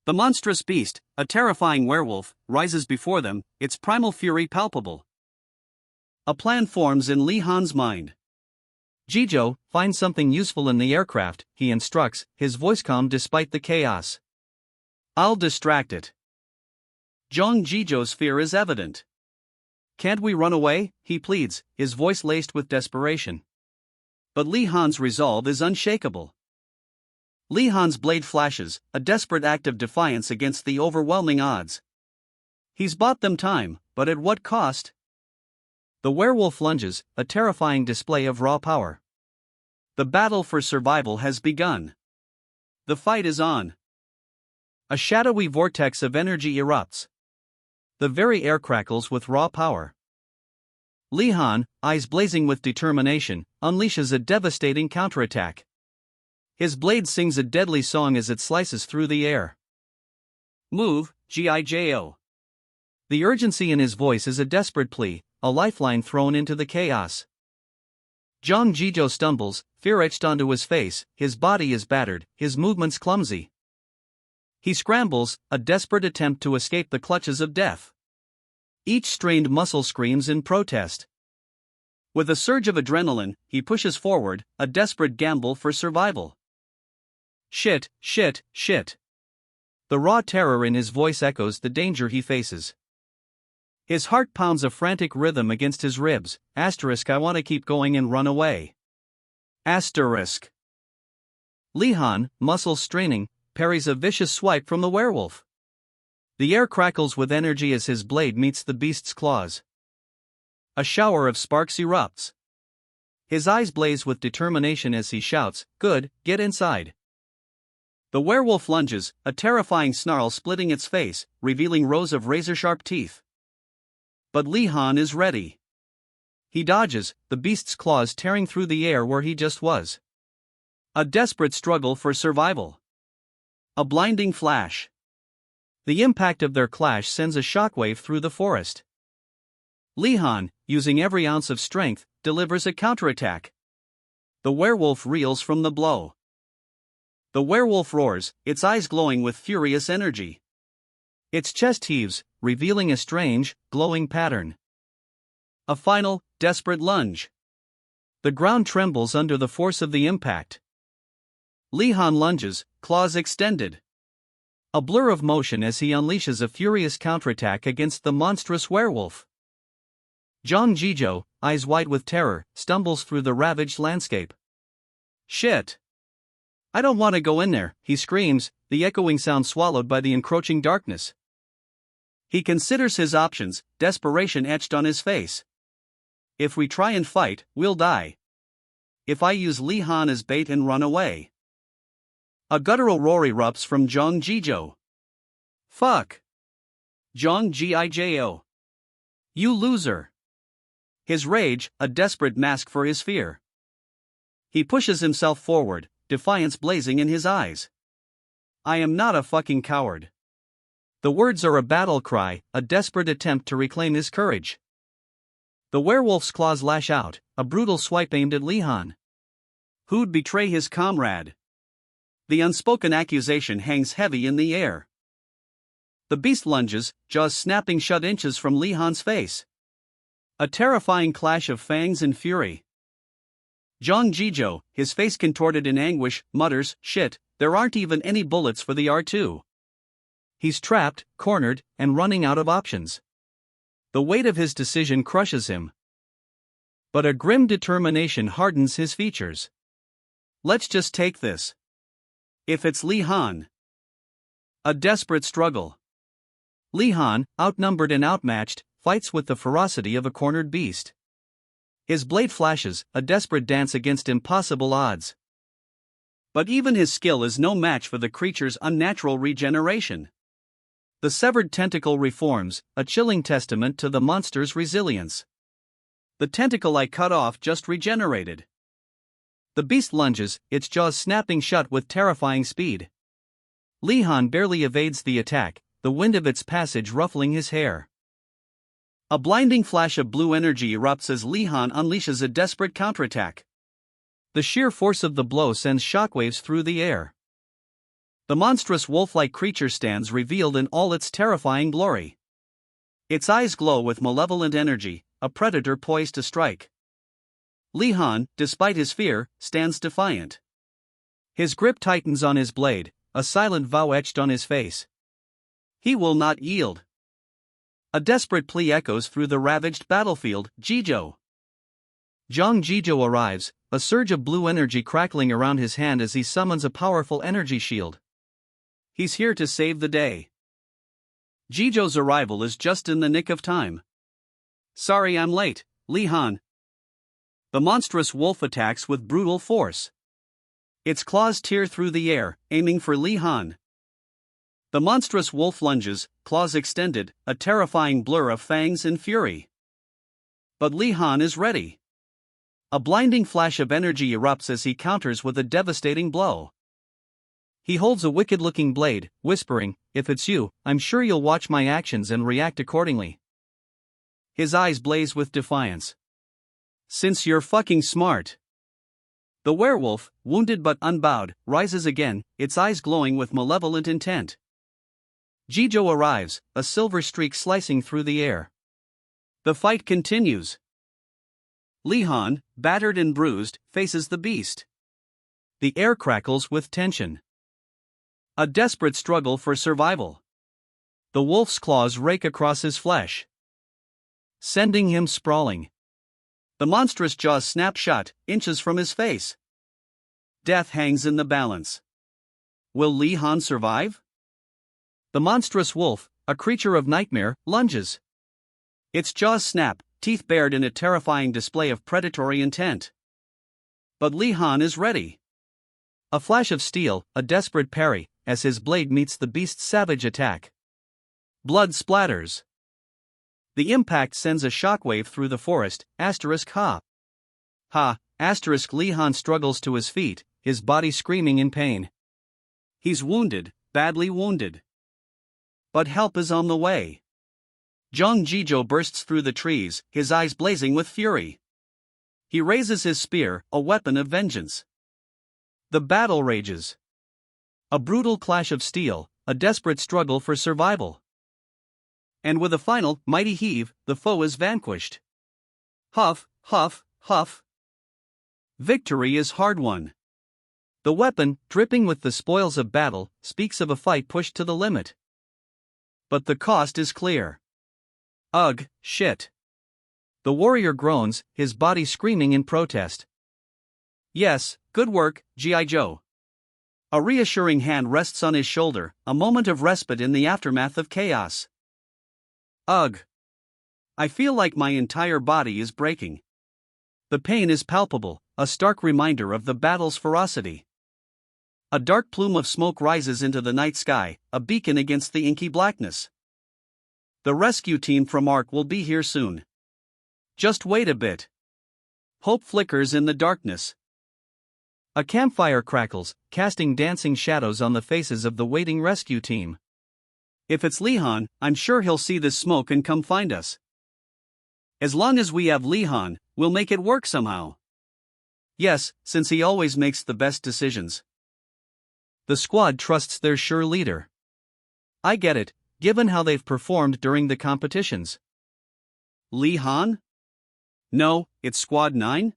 The monstrous beast, a terrifying werewolf, rises before them, its primal fury palpable. A plan forms in Lee Han's mind. Jijo, find something useful in the aircraft, he instructs, his voice calm despite the chaos. I'll distract it. Jong Jijo's fear is evident. Can't we run away? He pleads, his voice laced with desperation. But Lee Han's resolve is unshakable. Lee Han's blade flashes, a desperate act of defiance against the overwhelming odds. He's bought them time, but at what cost? The werewolf lunges, a terrifying display of raw power. The battle for survival has begun. The fight is on. A shadowy vortex of energy erupts. The very air crackles with raw power. Lee Han, eyes blazing with determination, unleashes a devastating counterattack. His blade sings a deadly song as it slices through the air. Move, Gijo. The urgency in his voice is a desperate plea, a lifeline thrown into the chaos. Jong Jijo stumbles, fear etched onto his face, his body is battered, his movements clumsy. He scrambles, a desperate attempt to escape the clutches of death. Each strained muscle screams in protest. With a surge of adrenaline, he pushes forward, a desperate gamble for survival. Shit. The raw terror in his voice echoes the danger he faces. His heart pounds a frantic rhythm against his ribs. I want to keep going and run away. Lee Han, muscles straining, parries a vicious swipe from the werewolf. The air crackles with energy as his blade meets the beast's claws. A shower of sparks erupts. His eyes blaze with determination as he shouts, "Good, get inside." The werewolf lunges, a terrifying snarl splitting its face, revealing rows of razor-sharp teeth. But Lee Han is ready. He dodges, the beast's claws tearing through the air where he just was. A desperate struggle for survival. A blinding flash. The impact of their clash sends a shockwave through the forest. Lee Han, using every ounce of strength, delivers a counterattack. The werewolf reels from the blow. The werewolf roars, its eyes glowing with furious energy. Its chest heaves, revealing a strange, glowing pattern. A final, desperate lunge. The ground trembles under the force of the impact. Lee Han lunges, claws extended. A blur of motion as he unleashes a furious counterattack against the monstrous werewolf. Jong Jijo, eyes wide with terror, stumbles through the ravaged landscape. Shit! I don't want to go in there, he screams, the echoing sound swallowed by the encroaching darkness. He considers his options, desperation etched on his face. If we try and fight, we'll die. If I use Lee Han as bait and run away. A guttural roar erupts from Jong Jijo. Fuck! Jong Gijo. You loser! His rage, a desperate mask for his fear. He pushes himself forward, defiance blazing in his eyes. I am not a fucking coward. The words are a battle cry, a desperate attempt to reclaim his courage. The werewolf's claws lash out, a brutal swipe aimed at Lee Han. Who'd betray his comrade? The unspoken accusation hangs heavy in the air. The beast lunges, jaws snapping shut inches from Lee Han's face. A terrifying clash of fangs and fury. Jong Jijo, his face contorted in anguish, mutters, "Shit, there aren't even any bullets for the R2." He's trapped, cornered, and running out of options. The weight of his decision crushes him. But a grim determination hardens his features. Let's just take this. If it's Lee Han. A desperate struggle. Lee Han, outnumbered and outmatched, fights with the ferocity of a cornered beast. His blade flashes, a desperate dance against impossible odds. But even his skill is no match for the creature's unnatural regeneration. The severed tentacle reforms, a chilling testament to the monster's resilience. The tentacle I cut off just regenerated. The beast lunges, its jaws snapping shut with terrifying speed. Lee Han barely evades the attack, the wind of its passage ruffling his hair. A blinding flash of blue energy erupts as Lee Han unleashes a desperate counterattack. The sheer force of the blow sends shockwaves through the air. The monstrous wolf-like creature stands revealed in all its terrifying glory. Its eyes glow with malevolent energy, a predator poised to strike. Lee Han, despite his fear, stands defiant. His grip tightens on his blade, a silent vow etched on his face. He will not yield. A desperate plea echoes through the ravaged battlefield. Jijo. Zhang Jijo arrives, a surge of blue energy crackling around his hand as he summons a powerful energy shield. He's here to save the day. Jijo's arrival is just in the nick of time. Sorry I'm late, Lee Han. The monstrous wolf attacks with brutal force. Its claws tear through the air, aiming for Lee Han. The monstrous wolf lunges, claws extended, a terrifying blur of fangs and fury. But Lee Han is ready. A blinding flash of energy erupts as he counters with a devastating blow. He holds a wicked-looking blade, whispering, "If it's you, I'm sure you'll watch my actions and react accordingly." His eyes blaze with defiance. "Since you're fucking smart." The werewolf, wounded but unbowed, rises again, its eyes glowing with malevolent intent. Jijo arrives, a silver streak slicing through the air. The fight continues. Lee Han, battered and bruised, faces the beast. The air crackles with tension. A desperate struggle for survival. The wolf's claws rake across his flesh, sending him sprawling. The monstrous jaws snap shut, inches from his face. Death hangs in the balance. Will Lee Han survive? The monstrous wolf, a creature of nightmare, lunges. Its jaws snap, teeth bared in a terrifying display of predatory intent. But Lee Han is ready. A flash of steel, a desperate parry, as his blade meets the beast's savage attack. Blood splatters. The impact sends a shockwave through the forest. Ha. Lee Han struggles to his feet, his body screaming in pain. He's wounded, badly wounded. But help is on the way. Zhang Jijo bursts through the trees, his eyes blazing with fury. He raises his spear, a weapon of vengeance. The battle rages. A brutal clash of steel, a desperate struggle for survival. And with a final, mighty heave, the foe is vanquished. Huff, huff, huff. Victory is hard won. The weapon, dripping with the spoils of battle, speaks of a fight pushed to the limit. But the cost is clear. Ugh, shit. The warrior groans, his body screaming in protest. Yes, good work, G.I. Joe. A reassuring hand rests on his shoulder, a moment of respite in the aftermath of chaos. Ugh. I feel like my entire body is breaking. The pain is palpable, a stark reminder of the battle's ferocity. A dark plume of smoke rises into the night sky, a beacon against the inky blackness. The rescue team from Ark will be here soon. Just wait a bit. Hope flickers in the darkness. A campfire crackles, casting dancing shadows on the faces of the waiting rescue team. If it's Lee Han, I'm sure he'll see this smoke and come find us. As long as we have Lee Han, we'll make it work somehow. Yes, since he always makes the best decisions. The squad trusts their sure leader. I get it, given how they've performed during the competitions. Lee Han? No, it's Squad 9?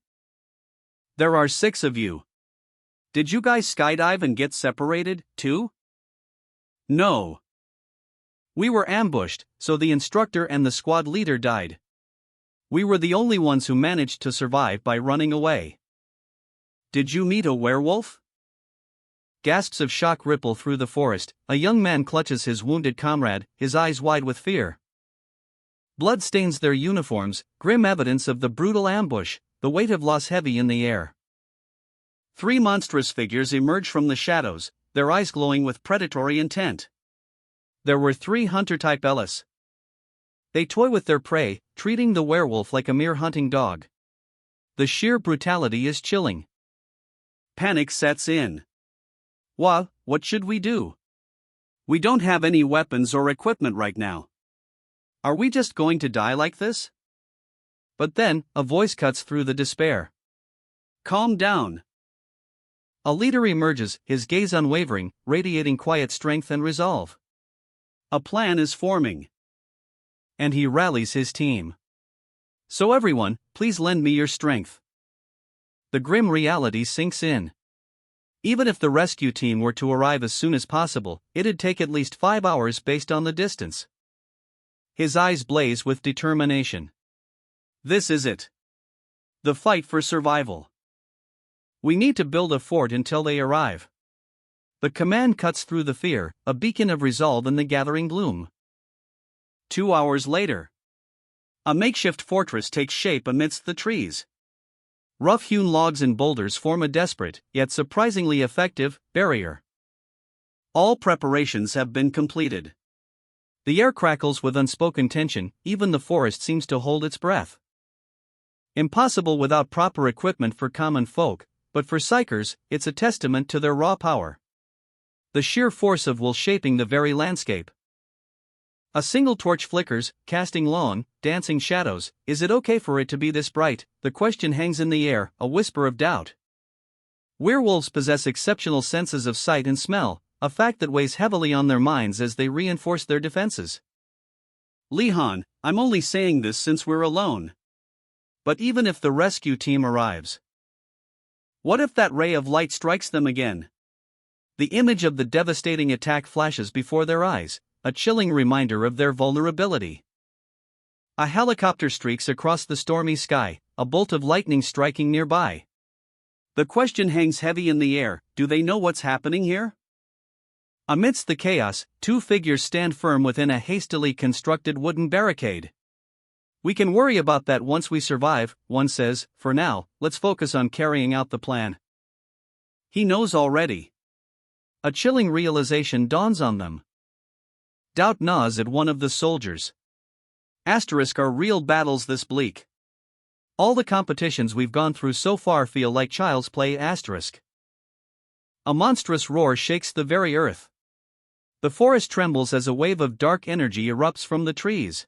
There are 6 of you. Did you guys skydive and get separated, too? No. We were ambushed, so the instructor and the squad leader died. We were the only ones who managed to survive by running away. Did you meet a werewolf? Gasps of shock ripple through the forest. A young man clutches his wounded comrade, his eyes wide with fear. Blood stains their uniforms, grim evidence of the brutal ambush, the weight of loss heavy in the air. 3 monstrous figures emerge from the shadows, their eyes glowing with predatory intent. There were 3 hunter-type Ellis. They toy with their prey, treating the werewolf like a mere hunting dog. The sheer brutality is chilling. Panic sets in. What should we do? We don't have any weapons or equipment right now. Are we just going to die like this? But then, a voice cuts through the despair. Calm down. A leader emerges, his gaze unwavering, radiating quiet strength and resolve. A plan is forming. And he rallies his team. So everyone, please lend me your strength. The grim reality sinks in. Even if the rescue team were to arrive as soon as possible, it'd take at least 5 hours based on the distance. His eyes blaze with determination. This is it. The fight for survival. We need to build a fort until they arrive. The command cuts through the fear, a beacon of resolve in the gathering gloom. 2 hours later. A makeshift fortress takes shape amidst the trees. Rough-hewn logs and boulders form a desperate, yet surprisingly effective, barrier. All preparations have been completed. The air crackles with unspoken tension, even the forest seems to hold its breath. Impossible without proper equipment for common folk, but for psychers, it's a testament to their raw power. The sheer force of will shaping the very landscape. A single torch flickers, casting long, dancing shadows. Is it okay for it to be this bright? The question hangs in the air, a whisper of doubt. Werewolves possess exceptional senses of sight and smell, a fact that weighs heavily on their minds as they reinforce their defenses. Li-Han, I'm only saying this since we're alone. But even if the rescue team arrives, what if that ray of light strikes them again? The image of the devastating attack flashes before their eyes, a chilling reminder of their vulnerability. A helicopter streaks across the stormy sky, a bolt of lightning striking nearby. The question hangs heavy in the air, do they know what's happening here? Amidst the chaos, 2 figures stand firm within a hastily constructed wooden barricade. We can worry about that once we survive, one says. For now, let's focus on carrying out the plan. He knows already. A chilling realization dawns on them. Doubt gnaws at one of the soldiers. Are real battles this bleak? All the competitions we've gone through so far feel like child's play. A monstrous roar shakes the very earth. The forest trembles as a wave of dark energy erupts from the trees.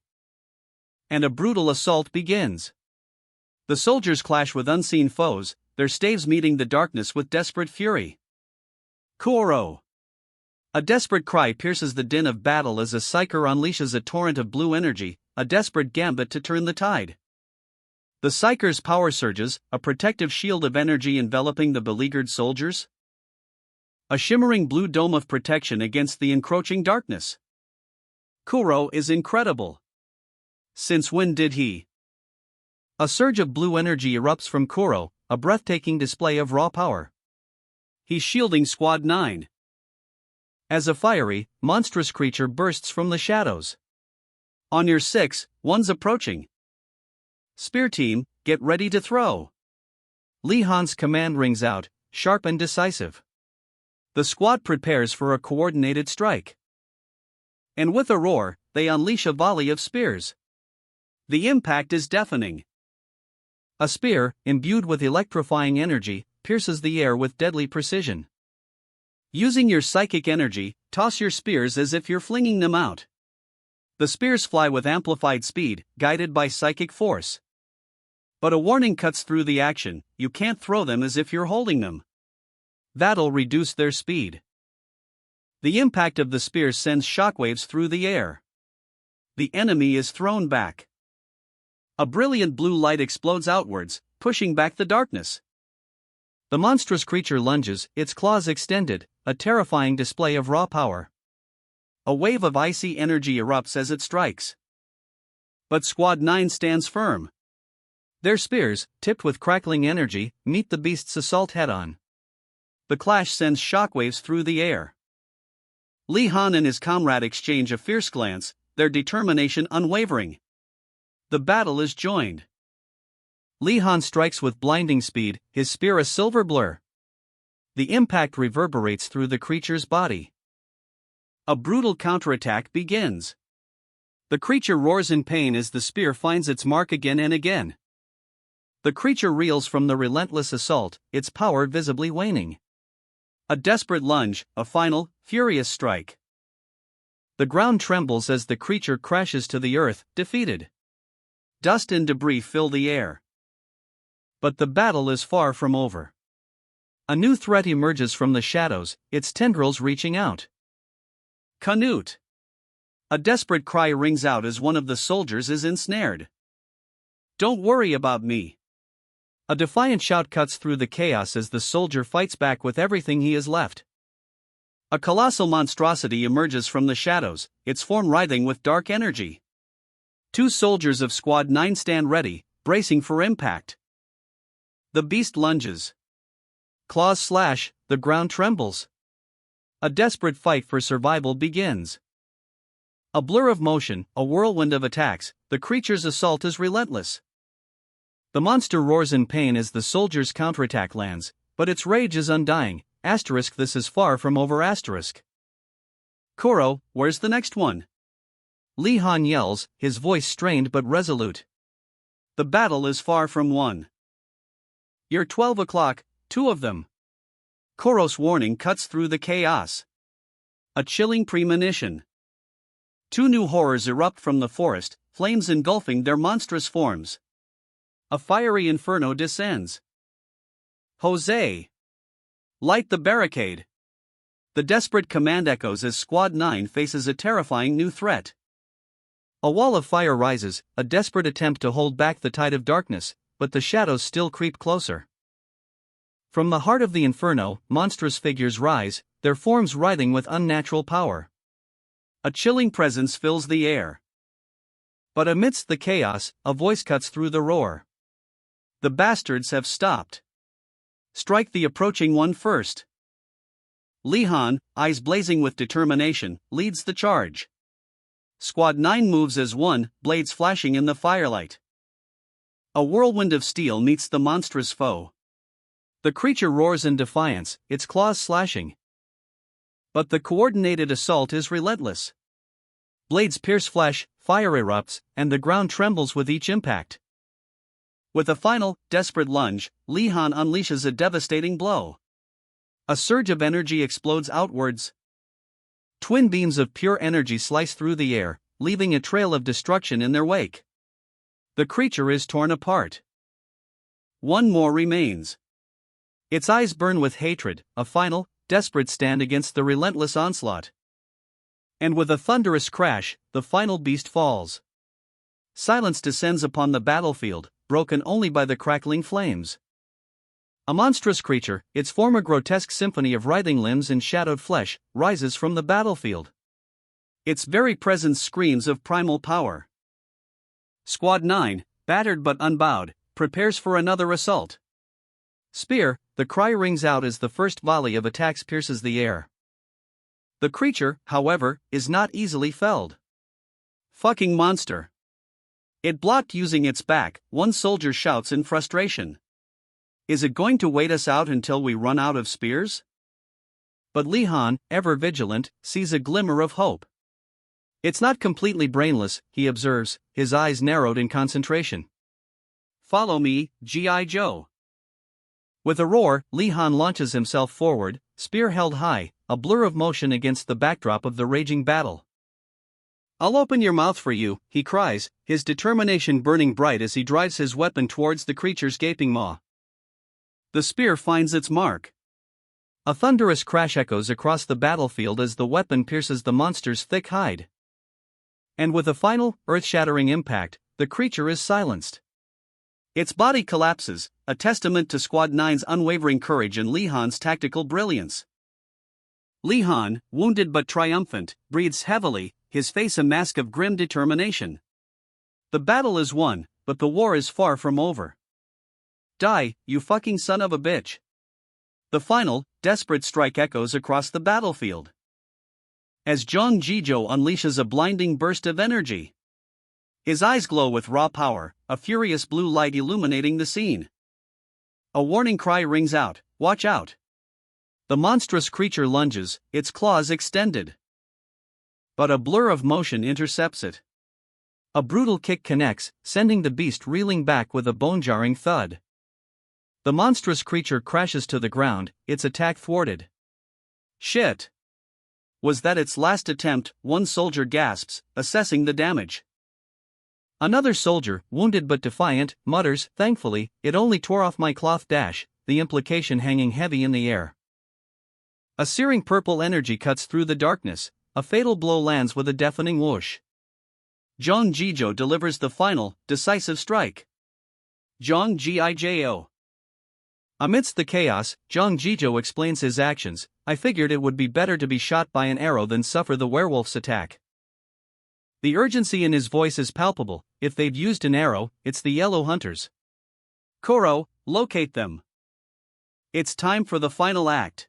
And a brutal assault begins. The soldiers clash with unseen foes, their staves meeting the darkness with desperate fury. Kuro! A desperate cry pierces the din of battle as a psyker unleashes a torrent of blue energy, a desperate gambit to turn the tide. The psyker's power surges, a protective shield of energy enveloping the beleaguered soldiers. A shimmering blue dome of protection against the encroaching darkness. Kuro is incredible. Since when did he? A surge of blue energy erupts from Kuro, a breathtaking display of raw power. He's shielding Squad 9. As a fiery, monstrous creature bursts from the shadows. On your 6, one's approaching. Spear team, get ready to throw. Li-Han's command rings out, sharp and decisive. The squad prepares for a coordinated strike. And with a roar, they unleash a volley of spears. The impact is deafening. A spear, imbued with electrifying energy, pierces the air with deadly precision. Using your psychic energy, toss your spears as if you're flinging them out. The spears fly with amplified speed, guided by psychic force. But a warning cuts through the action, you can't throw them as if you're holding them. That'll reduce their speed. The impact of the spears sends shockwaves through the air. The enemy is thrown back. A brilliant blue light explodes outwards, pushing back the darkness. The monstrous creature lunges, its claws extended, a terrifying display of raw power. A wave of icy energy erupts as it strikes. But Squad 9 stands firm. Their spears, tipped with crackling energy, meet the beast's assault head-on. The clash sends shockwaves through the air. Li-Han and his comrade exchange a fierce glance, their determination unwavering. The battle is joined. Li-Han strikes with blinding speed, his spear a silver blur. The impact reverberates through the creature's body. A brutal counterattack begins. The creature roars in pain as the spear finds its mark again and again. The creature reels from the relentless assault, its power visibly waning. A desperate lunge, a final, furious strike. The ground trembles as the creature crashes to the earth, defeated. Dust and debris fill the air. But the battle is far from over. A new threat emerges from the shadows, its tendrils reaching out. Canute! A desperate cry rings out as one of the soldiers is ensnared. Don't worry about me. A defiant shout cuts through the chaos as the soldier fights back with everything he has left. A colossal monstrosity emerges from the shadows, its form writhing with dark energy. Two soldiers of Squad 9 stand ready, bracing for impact. The beast lunges. Claws slash, the ground trembles. A desperate fight for survival begins. A blur of motion, a whirlwind of attacks, the creature's assault is relentless. The monster roars in pain as the soldier's counterattack lands, but its rage is undying. This is far from over. Kuro, where's the next one? Lee Han yells, his voice strained but resolute. The battle is far from won. You're 12 o'clock, two of them. Kuro's warning cuts through the chaos. A chilling premonition. Two new horrors erupt from the forest, flames engulfing their monstrous forms. A fiery inferno descends. Jose! Light the barricade! The desperate command echoes as Squad 9 faces a terrifying new threat. A wall of fire rises, a desperate attempt to hold back the tide of darkness, but the shadows still creep closer. From the heart of the inferno, monstrous figures rise, their forms writhing with unnatural power. A chilling presence fills the air. But amidst the chaos, a voice cuts through the roar. The bastards have stopped. Strike the approaching one first. Lee Han, eyes blazing with determination, leads the charge. Squad 9 moves as one, blades flashing in the firelight. A whirlwind of steel meets the monstrous foe. The creature roars in defiance, its claws slashing. But the coordinated assault is relentless. Blades pierce flesh, fire erupts, and the ground trembles with each impact. With a final, desperate lunge, Lee Han unleashes a devastating blow. A surge of energy explodes outwards. Twin beams of pure energy slice through the air, leaving a trail of destruction in their wake. The creature is torn apart. One more remains. Its eyes burn with hatred, a final, desperate stand against the relentless onslaught. And with a thunderous crash, the final beast falls. Silence descends upon the battlefield, broken only by the crackling flames. A monstrous creature, its form a grotesque symphony of writhing limbs and shadowed flesh, rises from the battlefield. Its very presence screams of primal power. Squad 9, battered but unbowed, prepares for another assault. Spear, the cry rings out as the first volley of attacks pierces the air. The creature, however, is not easily felled. Fucking monster! It blocked using its back, one soldier shouts in frustration. Is it going to wait us out until we run out of spears? But Lee Han, ever vigilant, sees a glimmer of hope. It's not completely brainless, he observes, his eyes narrowed in concentration. Follow me, G.I. Joe. With a roar, Lee Han launches himself forward, spear held high, a blur of motion against the backdrop of the raging battle. I'll open your mouth for you, he cries, his determination burning bright as he drives his weapon towards the creature's gaping maw. The spear finds its mark. A thunderous crash echoes across the battlefield as the weapon pierces the monster's thick hide. And with a final, earth-shattering impact, the creature is silenced. Its body collapses, a testament to Squad 9's unwavering courage and Lee Han's tactical brilliance. Lee Han, wounded but triumphant, breathes heavily, his face a mask of grim determination. The battle is won, but the war is far from over. Die, you fucking son of a bitch. The final, desperate strike echoes across the battlefield. As Jong Jijo unleashes a blinding burst of energy. His eyes glow with raw power, a furious blue light illuminating the scene. A warning cry rings out, watch out. The monstrous creature lunges, its claws extended. But a blur of motion intercepts it. A brutal kick connects, sending the beast reeling back with a bone-jarring thud. The monstrous creature crashes to the ground, its attack thwarted. Shit! Was that its last attempt? One soldier gasps, assessing the damage. Another soldier, wounded but defiant, mutters, thankfully, it only tore off my cloth dash, the implication hanging heavy in the air. A searing purple energy cuts through the darkness, a fatal blow lands with a deafening whoosh. Jong Jijo delivers the final, decisive strike. Jong Gijo. Amidst the chaos, Jong Jijo explains his actions. I figured it would be better to be shot by an arrow than suffer the werewolf's attack. The urgency in his voice is palpable. If they've used an arrow, it's the yellow hunters. Koro, locate them. It's time for the final act.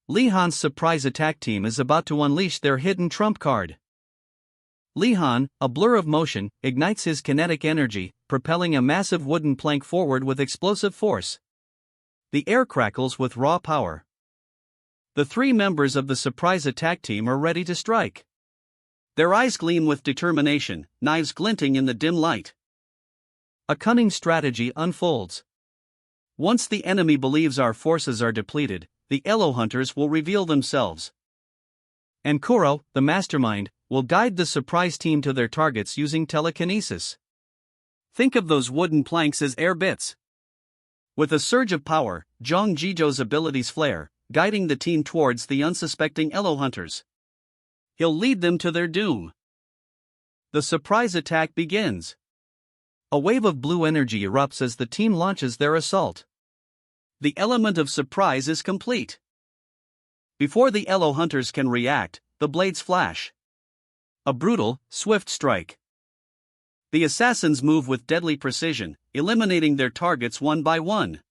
Lee Han's surprise attack team is about to unleash their hidden trump card. Lee Han, a blur of motion, ignites his kinetic energy, propelling a massive wooden plank forward with explosive force. The air crackles with raw power. The three members of the surprise attack team are ready to strike. Their eyes gleam with determination, knives glinting in the dim light. A cunning strategy unfolds. Once the enemy believes our forces are depleted, the yellow hunters will reveal themselves. And Kuro, the mastermind, will guide the surprise team to their targets using telekinesis. Think of those wooden planks as air bits. With a surge of power, Jong Jijo's abilities flare, guiding the team towards the unsuspecting yellow hunters. He'll lead them to their doom. The surprise attack begins. A wave of blue energy erupts as the team launches their assault. The element of surprise is complete. Before the yellow hunters can react, the blades flash. A brutal, swift strike. The assassins move with deadly precision, eliminating their targets one by one.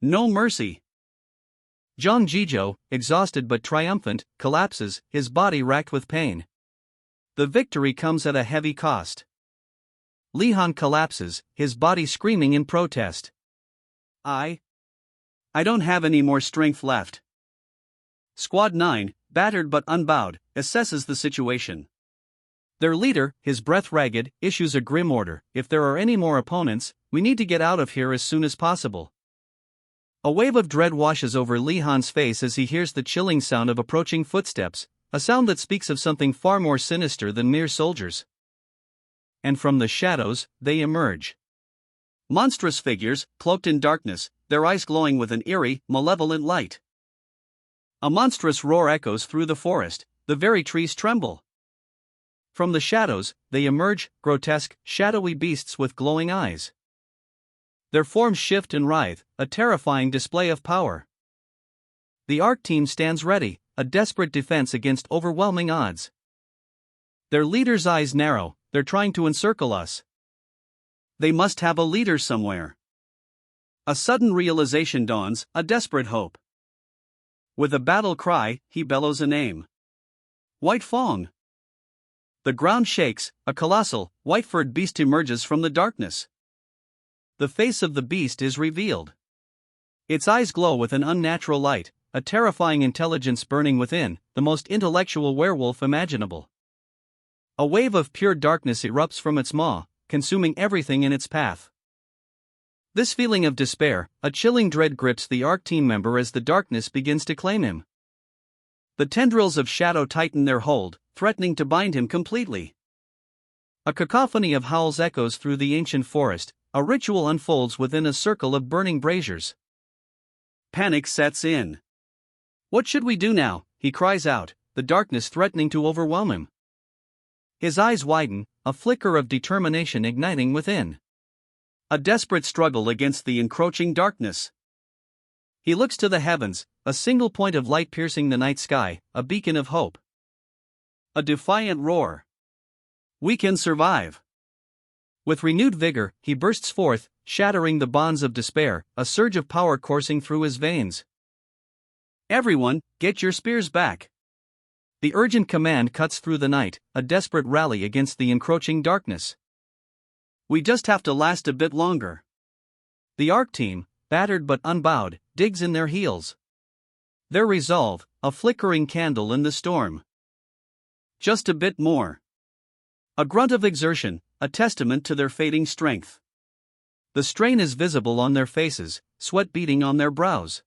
No mercy. Jong Jijo, exhausted but triumphant, collapses, his body racked with pain. The victory comes at a heavy cost. Lee Han collapses, his body screaming in protest. I don't have any more strength left. Squad 9, battered but unbowed, assesses the situation. Their leader, his breath ragged, issues a grim order. If there are any more opponents, we need to get out of here as soon as possible. A wave of dread washes over Lee Han's face as he hears the chilling sound of approaching footsteps, a sound that speaks of something far more sinister than mere soldiers. And from the shadows, they emerge. Monstrous figures, cloaked in darkness, their eyes glowing with an eerie, malevolent light. A monstrous roar echoes through the forest, the very trees tremble. From the shadows, they emerge, grotesque, shadowy beasts with glowing eyes. Their forms shift and writhe, a terrifying display of power. The ARC team stands ready, a desperate defense against overwhelming odds. Their leader's eyes narrow, they're trying to encircle us. They must have a leader somewhere. A sudden realization dawns, a desperate hope. With a battle cry, he bellows a name. White Fong. The ground shakes, a colossal, white-furred beast emerges from the darkness. The face of the beast is revealed. Its eyes glow with an unnatural light, a terrifying intelligence burning within, the most intellectual werewolf imaginable. A wave of pure darkness erupts from its maw, consuming everything in its path. This feeling of despair, a chilling dread grips the ARC team member as the darkness begins to claim him. The tendrils of shadow tighten their hold, threatening to bind him completely. A cacophony of howls echoes through the ancient forest, a ritual unfolds within a circle of burning braziers. Panic sets in. What should we do now? He cries out, the darkness threatening to overwhelm him. His eyes widen, a flicker of determination igniting within. A desperate struggle against the encroaching darkness. He looks to the heavens, a single point of light piercing the night sky, a beacon of hope. A defiant roar. We can survive. With renewed vigor, he bursts forth, shattering the bonds of despair, a surge of power coursing through his veins. Everyone, get your spears back. The urgent command cuts through the night, a desperate rally against the encroaching darkness. We just have to last a bit longer. The ARC team, battered but unbowed, digs in their heels. Their resolve, a flickering candle in the storm. Just a bit more. A grunt of exertion, a testament to their fading strength. The strain is visible on their faces, sweat beading on their brows.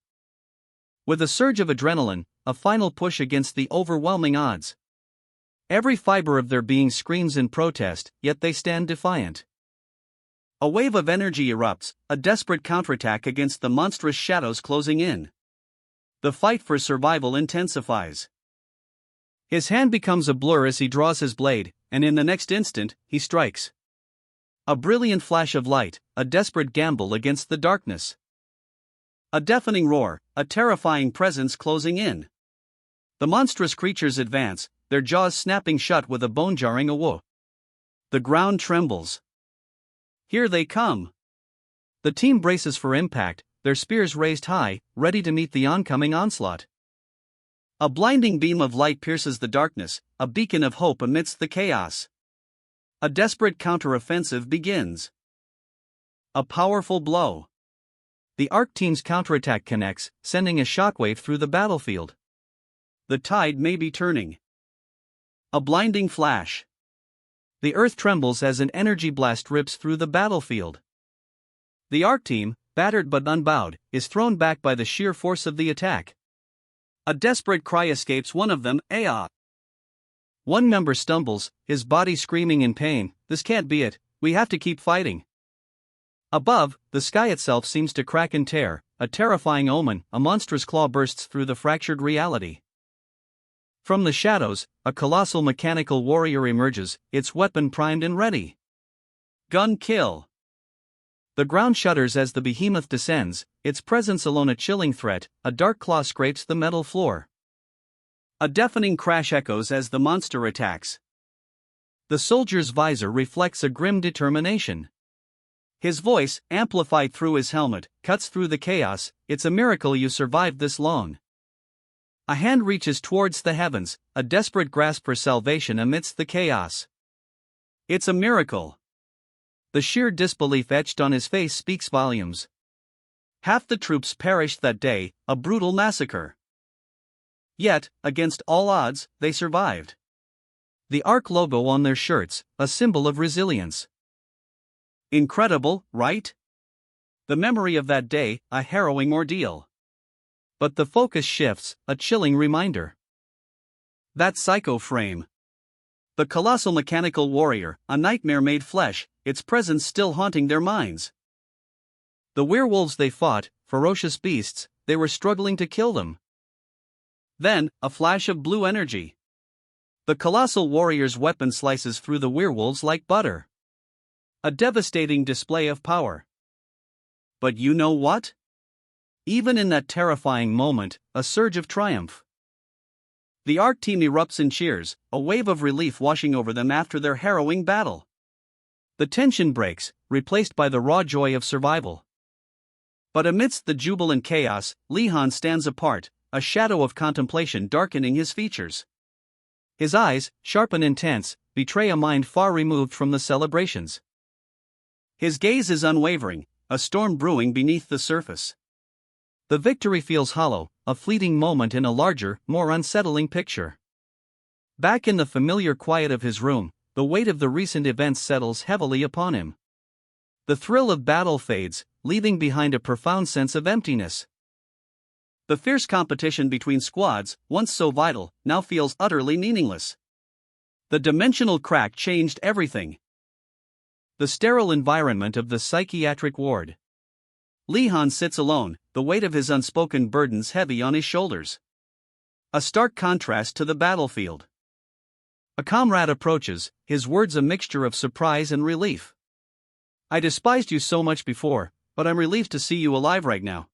With a surge of adrenaline, a final push against the overwhelming odds. Every fiber of their being screams in protest, yet they stand defiant. A wave of energy erupts, a desperate counterattack against the monstrous shadows closing in. The fight for survival intensifies. His hand becomes a blur as he draws his blade, and in the next instant, he strikes. A brilliant flash of light, a desperate gamble against the darkness. A deafening roar, a terrifying presence closing in. The monstrous creatures advance, their jaws snapping shut with a bone-jarring "whoa." The ground trembles. Here they come. The team braces for impact, their spears raised high, ready to meet the oncoming onslaught. A blinding beam of light pierces the darkness, a beacon of hope amidst the chaos. A desperate counteroffensive begins. A powerful blow. The ARC team's counterattack connects, sending a shockwave through the battlefield. The tide may be turning. A blinding flash. The earth trembles as an energy blast rips through the battlefield. The ARC team, battered but unbowed, is thrown back by the sheer force of the attack. A desperate cry escapes one of them, "Ah!" One member stumbles, his body screaming in pain, "This can't be it, we have to keep fighting." Above, the sky itself seems to crack and tear, a terrifying omen, a monstrous claw bursts through the fractured reality. From the shadows, a colossal mechanical warrior emerges, its weapon primed and ready. Gun kill. The ground shudders as the behemoth descends, its presence alone a chilling threat, a dark claw scrapes the metal floor. A deafening crash echoes as the monster attacks. The soldier's visor reflects a grim determination. His voice, amplified through his helmet, cuts through the chaos, "It's a miracle you survived this long." A hand reaches towards the heavens, a desperate grasp for salvation amidst the chaos. It's a miracle. The sheer disbelief etched on his face speaks volumes. Half the troops perished that day, a brutal massacre. Yet, against all odds, they survived. The ARC logo on their shirts, a symbol of resilience. Incredible, right? The memory of that day, a harrowing ordeal. But the focus shifts, a chilling reminder. That psycho frame. The colossal mechanical warrior, a nightmare made flesh, its presence still haunting their minds. The werewolves they fought, ferocious beasts, they were struggling to kill them. Then, a flash of blue energy. The colossal warrior's weapon slices through the werewolves like butter. A devastating display of power. But you know what? Even in that terrifying moment, a surge of triumph. The ARC team erupts in cheers, a wave of relief washing over them after their harrowing battle. The tension breaks, replaced by the raw joy of survival. But amidst the jubilant chaos, Li-Han stands apart, a shadow of contemplation darkening his features. His eyes, sharp and intense, betray a mind far removed from the celebrations. His gaze is unwavering, a storm brewing beneath the surface. The victory feels hollow, a fleeting moment in a larger, more unsettling picture. Back in the familiar quiet of his room, the weight of the recent events settles heavily upon him. The thrill of battle fades, leaving behind a profound sense of emptiness. The fierce competition between squads, once so vital, now feels utterly meaningless. The dimensional crack changed everything. The sterile environment of the psychiatric ward. Li-Han sits alone, the weight of his unspoken burdens heavy on his shoulders. A stark contrast to the battlefield. A comrade approaches, his words a mixture of surprise and relief. "I despised you so much before, but I'm relieved to see you alive right now."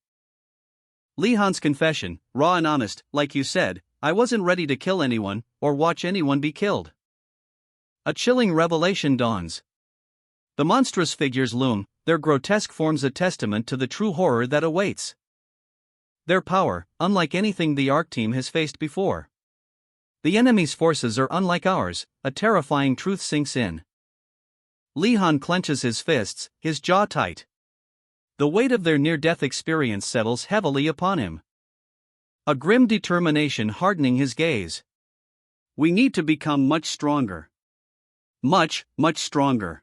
Li-Han's confession, raw and honest, "Like you said, I wasn't ready to kill anyone, or watch anyone be killed." A chilling revelation dawns. The monstrous figures loom, their grotesque forms a testament to the true horror that awaits. Their power, unlike anything the ARC team has faced before. The enemy's forces are unlike ours, a terrifying truth sinks in. Li-Han clenches his fists, his jaw tight. The weight of their near-death experience settles heavily upon him. A grim determination hardening his gaze. "We need to become much stronger. Much, much stronger."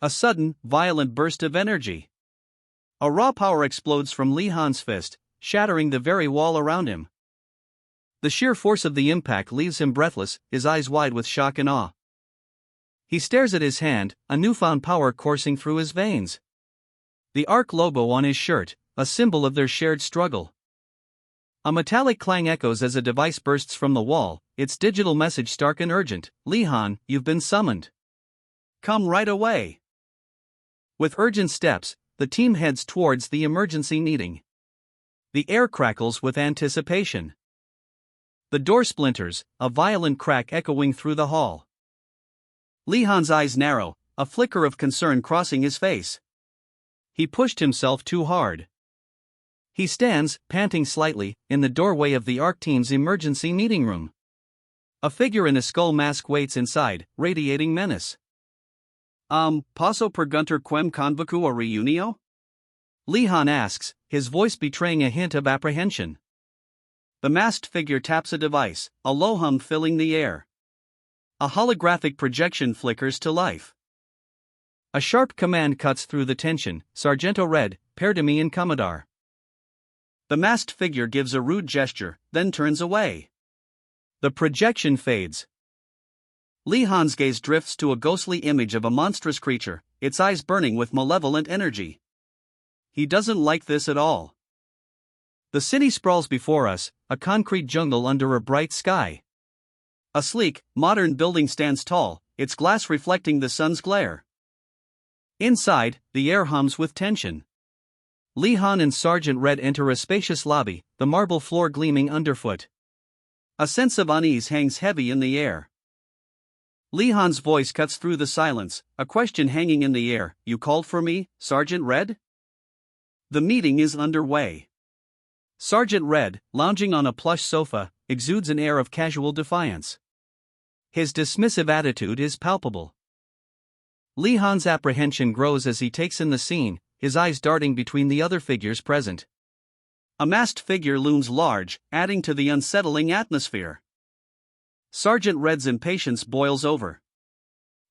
A sudden, violent burst of energy. A raw power explodes from Li-Han's fist, shattering the very wall around him. The sheer force of the impact leaves him breathless, his eyes wide with shock and awe. He stares at his hand, a newfound power coursing through his veins. The ARC logo on his shirt, a symbol of their shared struggle. A metallic clang echoes as a device bursts from the wall, its digital message stark and urgent. Li-han, you've been summoned. Come right away. With urgent steps, the team heads towards the emergency meeting. The air crackles with anticipation. The door splinters, a violent crack echoing through the hall. Li-han's eyes narrow, a flicker of concern crossing his face. He pushed himself too hard. He stands, panting slightly, in the doorway of the ARC team's emergency meeting room. A figure in a skull mask waits inside, radiating menace. Paso preguntar quem convocó a reunio? Li-han asks, his voice betraying a hint of apprehension. The masked figure taps a device, a low hum filling the air. A holographic projection flickers to life. A sharp command cuts through the tension, Sargento Red, pair to me in Commodore. The masked figure gives a rude gesture, then turns away. The projection fades. Li-han's gaze drifts to a ghostly image of a monstrous creature, its eyes burning with malevolent energy. He doesn't like this at all. The city sprawls before us, a concrete jungle under a bright sky. A sleek, modern building stands tall, its glass reflecting the sun's glare. Inside, the air hums with tension. Li-han and Sergeant Red enter a spacious lobby, the marble floor gleaming underfoot. A sense of unease hangs heavy in the air. Li-han's voice cuts through the silence, a question hanging in the air. You called for me, Sergeant Red? The meeting is underway. Sergeant Red, lounging on a plush sofa, exudes an air of casual defiance. His dismissive attitude is palpable. Li-han's apprehension grows as he takes in the scene, his eyes darting between the other figures present. A masked figure looms large, adding to the unsettling atmosphere. Sergeant Red's impatience boils over.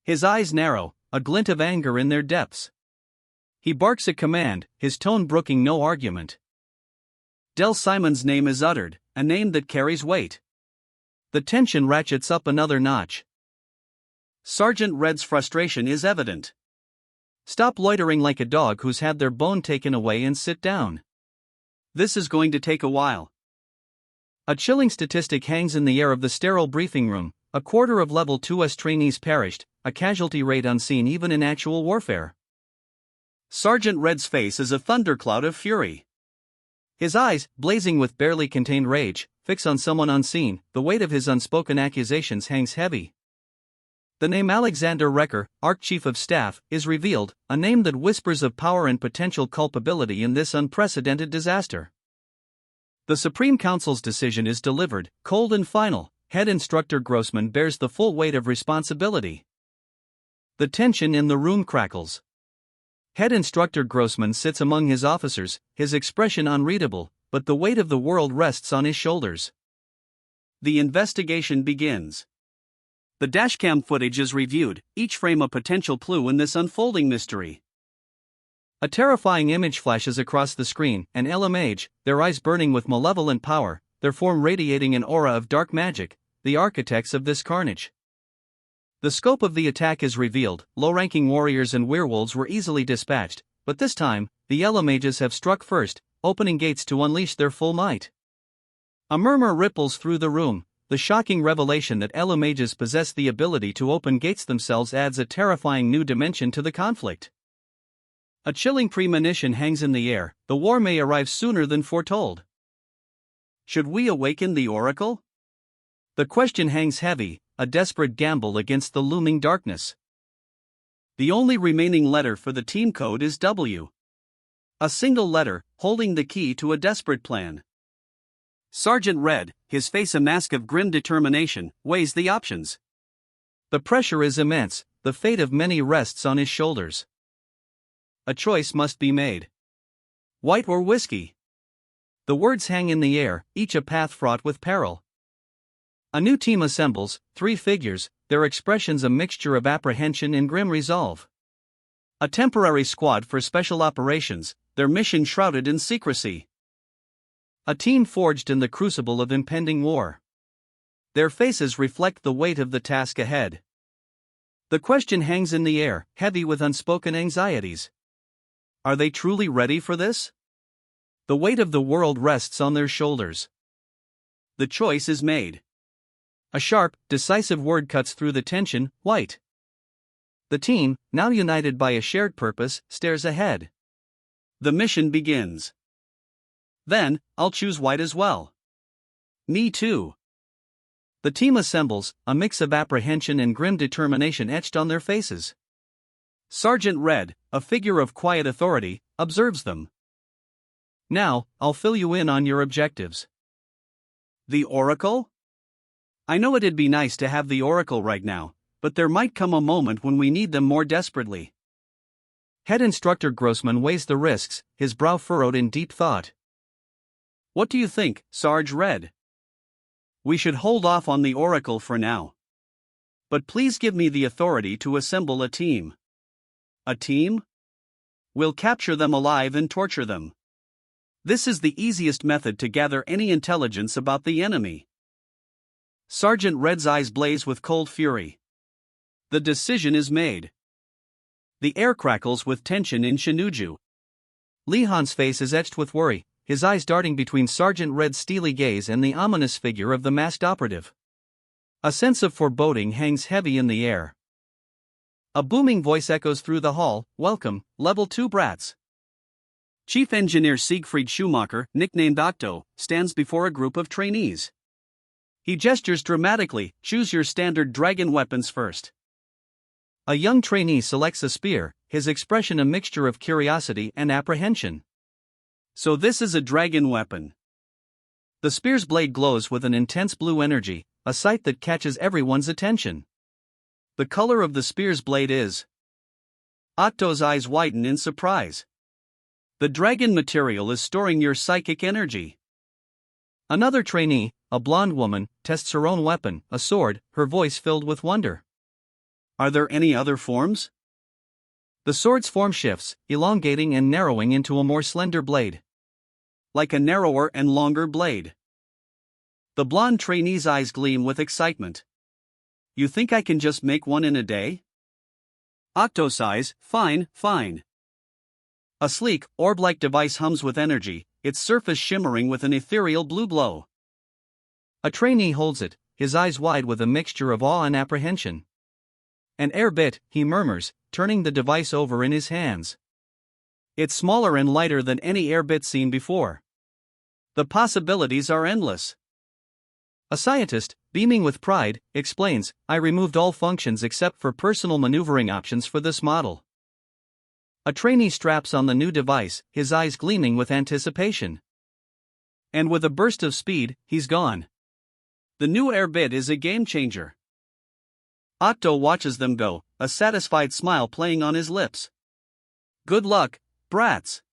His eyes narrow, a glint of anger in their depths. He barks a command, his tone brooking no argument. Del Simon's name is uttered, a name that carries weight. The tension ratchets up another notch. Sergeant Red's frustration is evident. Stop loitering like a dog who's had their bone taken away and sit down. This is going to take a while. A chilling statistic hangs in the air of the sterile briefing room. A quarter of Level 2's trainees perished, a casualty rate unseen even in actual warfare. Sergeant Red's face is a thundercloud of fury. His eyes, blazing with barely contained rage, fix on someone unseen. The weight of his unspoken accusations hangs heavy. The name Alexander Recker, ARC Chief of Staff, is revealed, a name that whispers of power and potential culpability in this unprecedented disaster. The Supreme Council's decision is delivered, cold and final. Head Instructor Grossman bears the full weight of responsibility. The tension in the room crackles. Head Instructor Grossman sits among his officers, his expression unreadable, but the weight of the world rests on his shoulders. The investigation begins. The dashcam footage is reviewed, each frame a potential clue in this unfolding mystery. A terrifying image flashes across the screen, an LMH, their eyes burning with malevolent power, their form radiating an aura of dark magic, the architects of this carnage. The scope of the attack is revealed. Low-ranking warriors and werewolves were easily dispatched, but this time, the LMHs have struck first, opening gates to unleash their full might. A murmur ripples through the room. The shocking revelation that LMHs possess the ability to open gates themselves adds a terrifying new dimension to the conflict. A chilling premonition hangs in the air. The war may arrive sooner than foretold. Should we awaken the Oracle? The question hangs heavy, a desperate gamble against the looming darkness. The only remaining letter for the team code is W. A single letter, holding the key to a desperate plan. Sergeant Red, his face a mask of grim determination, weighs the options. The pressure is immense, the fate of many rests on his shoulders. A choice must be made. White or whiskey? The words hang in the air, each a path fraught with peril. A new team assembles, 3 figures, their expressions a mixture of apprehension and grim resolve. A temporary squad for special operations, their mission shrouded in secrecy. A team forged in the crucible of impending war. Their faces reflect the weight of the task ahead. The question hangs in the air, heavy with unspoken anxieties. Are they truly ready for this? The weight of the world rests on their shoulders. The choice is made. A sharp, decisive word cuts through the tension: white. The team, now united by a shared purpose, stares ahead. The mission begins. Then, I'll choose white as well. Me too. The team assembles, a mix of apprehension and grim determination etched on their faces. Sergeant Red, a figure of quiet authority, observes them. Now, I'll fill you in on your objectives. The Oracle? I know it'd be nice to have the Oracle right now, but there might come a moment when we need them more desperately. Head Instructor Grossman weighs the risks, his brow furrowed in deep thought. What do you think, Sarge Red? We should hold off on the Oracle for now. But please give me the authority to assemble a team. A team? We'll capture them alive and torture them. This is the easiest method to gather any intelligence about the enemy. Sergeant Red's eyes blaze with cold fury. The decision is made. The air crackles with tension in Shinuju. Lee Han's face is etched with worry, his eyes darting between Sergeant Red's steely gaze and the ominous figure of the masked operative. A sense of foreboding hangs heavy in the air. A booming voice echoes through the hall: "Welcome, Level 2 brats." Chief Engineer Siegfried Schumacher, nicknamed Octo, stands before a group of trainees. He gestures dramatically: "Choose your standard dragon weapons first." A young trainee selects a spear, his expression a mixture of curiosity and apprehension. So this is a dragon weapon. The spear's blade glows with an intense blue energy, a sight that catches everyone's attention. The color of the spear's blade is... Octo's eyes widen in surprise. The dragon material is storing your psychic energy. Another trainee, a blonde woman, tests her own weapon, a sword, her voice filled with wonder. Are there any other forms? The sword's form shifts, elongating and narrowing into a more slender blade. Like a narrower and longer blade. The blonde trainee's eyes gleam with excitement. You think I can just make one in a day? Octo sighs: "Fine, fine." A sleek, orb-like device hums with energy, its surface shimmering with an ethereal blue glow. A trainee holds it, his eyes wide with a mixture of awe and apprehension. An air bit, he murmurs, turning the device over in his hands. It's smaller and lighter than any air bit seen before. The possibilities are endless. A scientist, beaming with pride, explains, "I removed all functions except for personal maneuvering options for this model." A trainee straps on the new device, his eyes gleaming with anticipation. And with a burst of speed, he's gone. The new air bit is a game changer. Octo watches them go, a satisfied smile playing on his lips. Good luck, brats.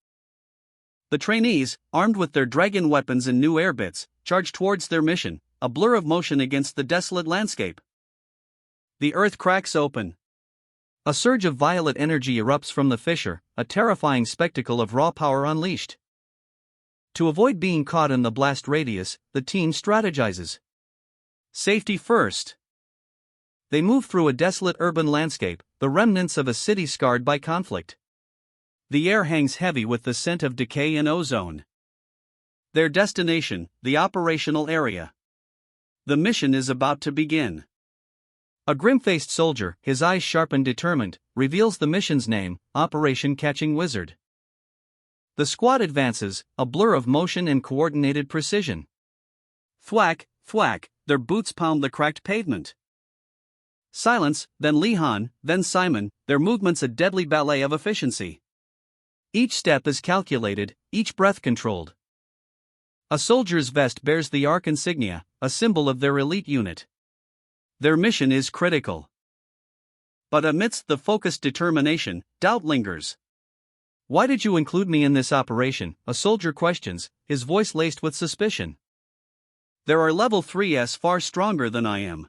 The trainees, armed with their dragon weapons and new air bits, charge towards their mission, a blur of motion against the desolate landscape. The earth cracks open. A surge of violet energy erupts from the fissure, a terrifying spectacle of raw power unleashed. To avoid being caught in the blast radius, the team strategizes. Safety first. They move through a desolate urban landscape, the remnants of a city scarred by conflict. The air hangs heavy with the scent of decay and ozone. Their destination, the operational area. The mission is about to begin. A grim-faced soldier, his eyes sharp and determined, reveals the mission's name: Operation Catching Wizard. The squad advances, a blur of motion and coordinated precision. Thwack, thwack, their boots pound the cracked pavement. Silence, then Lee Han, then Simon, their movements a deadly ballet of efficiency. Each step is calculated, each breath controlled. A soldier's vest bears the ARC insignia, a symbol of their elite unit. Their mission is critical. But amidst the focused determination, doubt lingers. Why did you include me in this operation? A soldier questions, his voice laced with suspicion. There are level 3s far stronger than I am.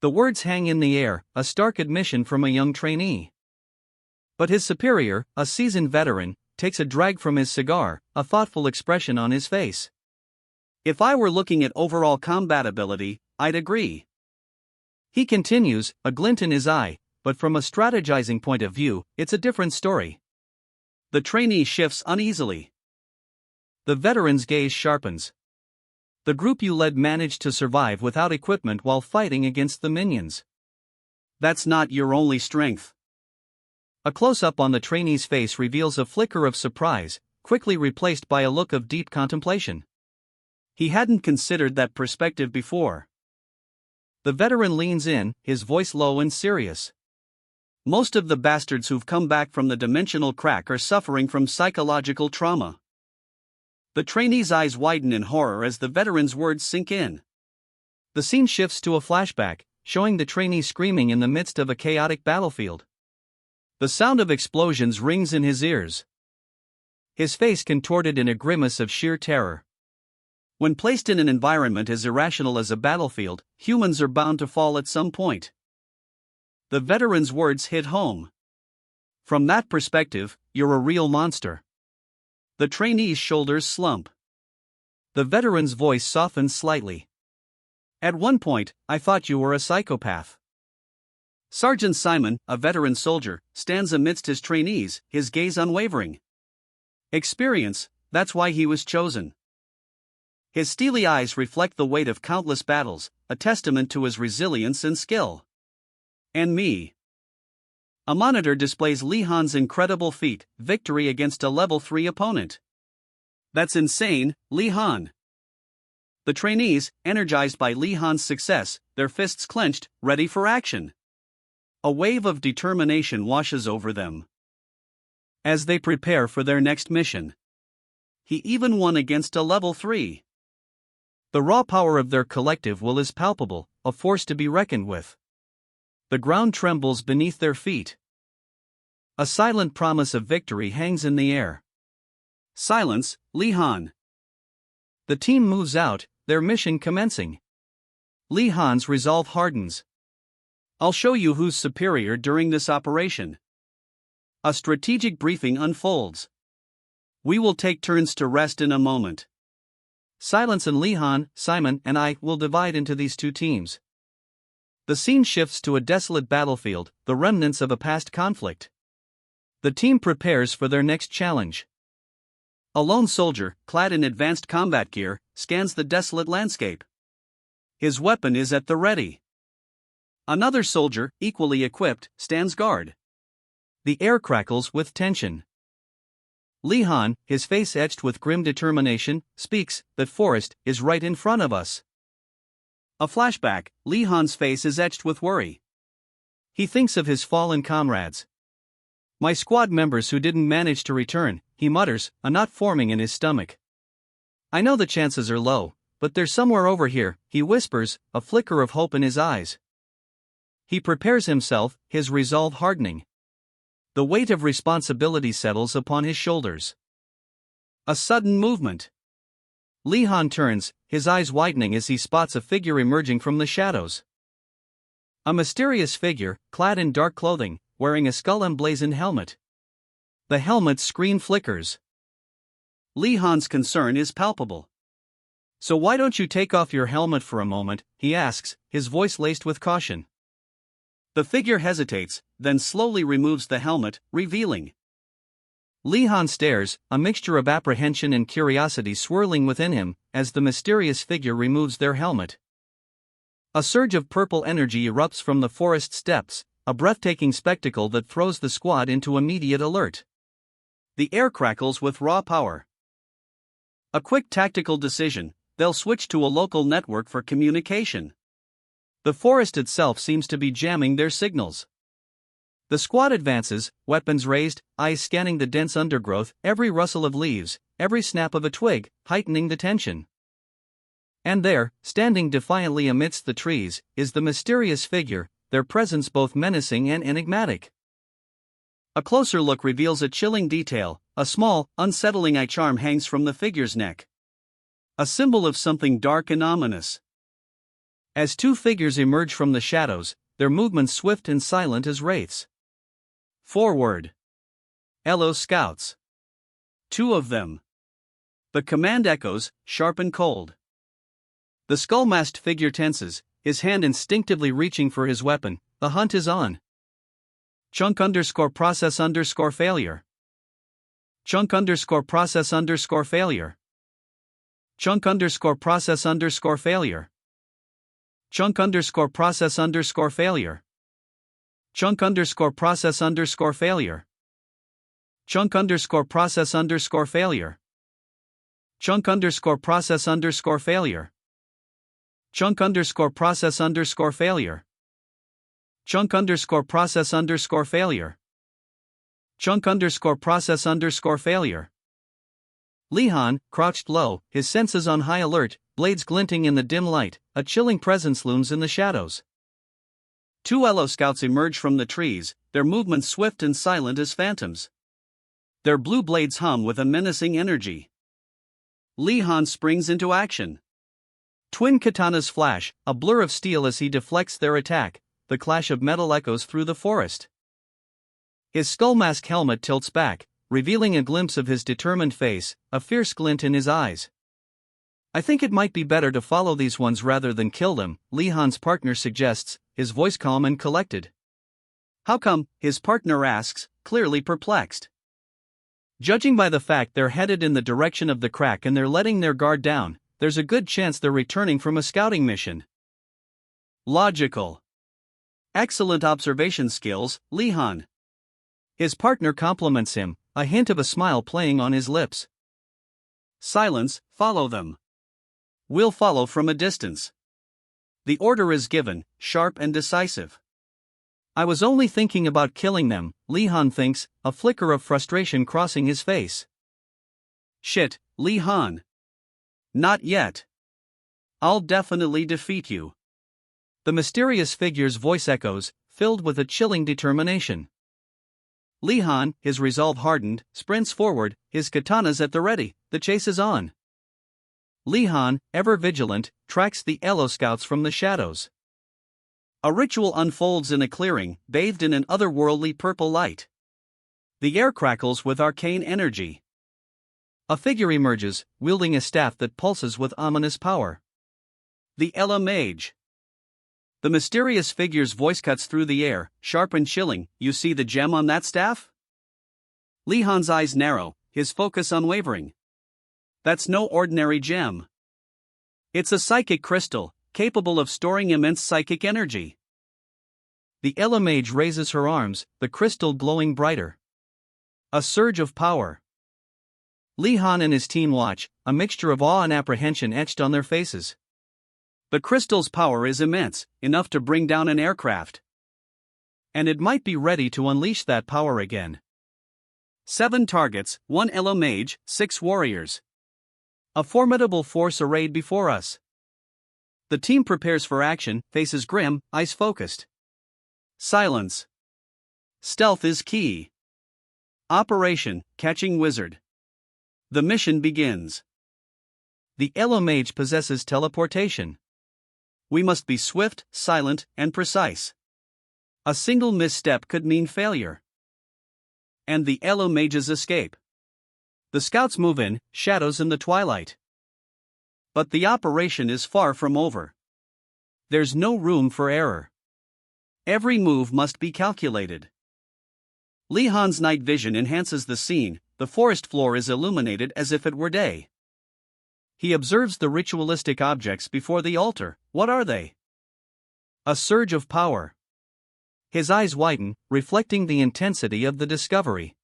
The words hang in the air, a stark admission from a young trainee. But his superior, a seasoned veteran, takes a drag from his cigar, a thoughtful expression on his face. If I were looking at overall combat ability, I'd agree. He continues, a glint in his eye, but from a strategizing point of view, it's a different story. The trainee shifts uneasily. The veteran's gaze sharpens. The group you led managed to survive without equipment while fighting against the minions. That's not your only strength. A close-up on the trainee's face reveals a flicker of surprise, quickly replaced by a look of deep contemplation. He hadn't considered that perspective before. The veteran leans in, his voice low and serious. Most of the bastards who've come back from the dimensional crack are suffering from psychological trauma. The trainee's eyes widen in horror as the veteran's words sink in. The scene shifts to a flashback, showing the trainee screaming in the midst of a chaotic battlefield. The sound of explosions rings in his ears. His face contorted in a grimace of sheer terror. When placed in an environment as irrational as a battlefield, humans are bound to fall at some point. The veteran's words hit home. From that perspective, you're a real monster. The trainee's shoulders slump. The veteran's voice softens slightly. At one point, I thought you were a psychopath. Sergeant Simon, a veteran soldier, stands amidst his trainees, his gaze unwavering. Experience, that's why he was chosen. His steely eyes reflect the weight of countless battles, a testament to his resilience and skill. And me. A monitor displays Li Han's incredible feat, victory against a level 3 opponent. That's insane, Li Han. The trainees, energized by Li Han's success, their fists clenched, ready for action. A wave of determination washes over them as they prepare for their next mission. He even won against a level 3. The raw power of their collective will is palpable, a force to be reckoned with. The ground trembles beneath their feet. A silent promise of victory hangs in the air. Silence, Li Han. The team moves out, their mission commencing. Li Han's resolve hardens. I'll show you who's superior during this operation. A strategic briefing unfolds. We will take turns to rest in a moment. Silence and Li Han, Simon, and I will divide into these two teams. The scene shifts to a desolate battlefield, the remnants of a past conflict. The team prepares for their next challenge. A lone soldier, clad in advanced combat gear, scans the desolate landscape. His weapon is at the ready. Another soldier, equally equipped, stands guard. The air crackles with tension. Li Han, his face etched with grim determination, speaks, "That forest is right in front of us." A flashback, Li Han's face is etched with worry. He thinks of his fallen comrades. My squad members who didn't manage to return, he mutters, a knot forming in his stomach. I know the chances are low, but they're somewhere over here, he whispers, a flicker of hope in his eyes. He prepares himself, his resolve hardening. The weight of responsibility settles upon his shoulders. A sudden movement. Li Han turns, his eyes widening as he spots a figure emerging from the shadows. A mysterious figure, clad in dark clothing, wearing a skull-emblazoned helmet. The helmet's screen flickers. Li Han's concern is palpable. So why don't you take off your helmet for a moment, he asks, his voice laced with caution. The figure hesitates, then slowly removes the helmet, revealing. Li Han stares, a mixture of apprehension and curiosity swirling within him, as the mysterious figure removes their helmet. A surge of purple energy erupts from the forest depths, a breathtaking spectacle that throws the squad into immediate alert. The air crackles with raw power. A quick tactical decision, they'll switch to a local network for communication. The forest itself seems to be jamming their signals. The squad advances, weapons raised, eyes scanning the dense undergrowth, every rustle of leaves, every snap of a twig, heightening the tension. And there, standing defiantly amidst the trees, is the mysterious figure, their presence both menacing and enigmatic. A closer look reveals a chilling detail, a small, unsettling eye charm hangs from the figure's neck. A symbol of something dark and ominous. As two figures emerge from the shadows, their movements swift and silent as wraiths. Forward. Hello, scouts. Two of them. The command echoes, sharp and cold. The skull-masked figure tenses, his hand instinctively reaching for his weapon. The hunt is on. Chunk underscore process underscore failure. Chunk underscore process underscore failure. Chunk underscore process underscore failure. Chunk underscore process underscore failure. Chunk underscore process underscore failure. Chunk underscore process underscore failure. Chunk underscore process underscore failure. Chunk underscore process underscore failure. Chunk underscore process underscore failure. Chunk underscore process underscore failure. Li-Han, crouched low, his senses on high alert, blades glinting in the dim light, a chilling presence looms in the shadows. Two Elo scouts emerge from the trees, their movements swift and silent as phantoms. Their blue blades hum with a menacing energy. Li-Han springs into action. Twin katanas flash, a blur of steel as he deflects their attack, the clash of metal echoes through the forest. His skull mask helmet tilts back, revealing a glimpse of his determined face, a fierce glint in his eyes. I think it might be better to follow these ones rather than kill them, Li-Han's partner suggests, his voice calm and collected. How come? His partner asks, clearly perplexed. Judging by the fact they're headed in the direction of the crack and they're letting their guard down, there's a good chance they're returning from a scouting mission. Logical. Excellent observation skills, Li-Han. His partner compliments him, a hint of a smile playing on his lips. Silence, follow them. We'll follow from a distance. The order is given, sharp and decisive. I was only thinking about killing them, Li-Han thinks, a flicker of frustration crossing his face. Shit, Li-Han. Not yet. I'll definitely defeat you. The mysterious figure's voice echoes, filled with a chilling determination. Li-Han, his resolve hardened, sprints forward, his katanas at the ready, the chase is on. Li-Han, ever vigilant, tracks the Elo scouts from the shadows. A ritual unfolds in a clearing, bathed in an otherworldly purple light. The air crackles with arcane energy. A figure emerges, wielding a staff that pulses with ominous power. The Elo Mage. The mysterious figure's voice cuts through the air, sharp and chilling. You see the gem on that staff? Li-Han's eyes narrow, his focus unwavering. That's no ordinary gem. It's a psychic crystal, capable of storing immense psychic energy. The Elo Mage raises her arms, the crystal glowing brighter. A surge of power. Li-Han and his team watch, a mixture of awe and apprehension etched on their faces. The crystal's power is immense, enough to bring down an aircraft. And it might be ready to unleash that power again. 7 targets, 1 Elo Mage, 6 warriors. A formidable force arrayed before us. The team prepares for action, faces grim, eyes focused. Silence. Stealth is key. Operation, Catching Wizard. The mission begins. The Elo Mage possesses teleportation. We must be swift, silent, and precise. A single misstep could mean failure. And the Elo Mages escape. The scouts move in, shadows in the twilight. But the operation is far from over. There's no room for error. Every move must be calculated. Li-Han's night vision enhances the scene, the forest floor is illuminated as if it were day. He observes the ritualistic objects before the altar. What are they? A surge of power. His eyes widen, reflecting the intensity of the discovery.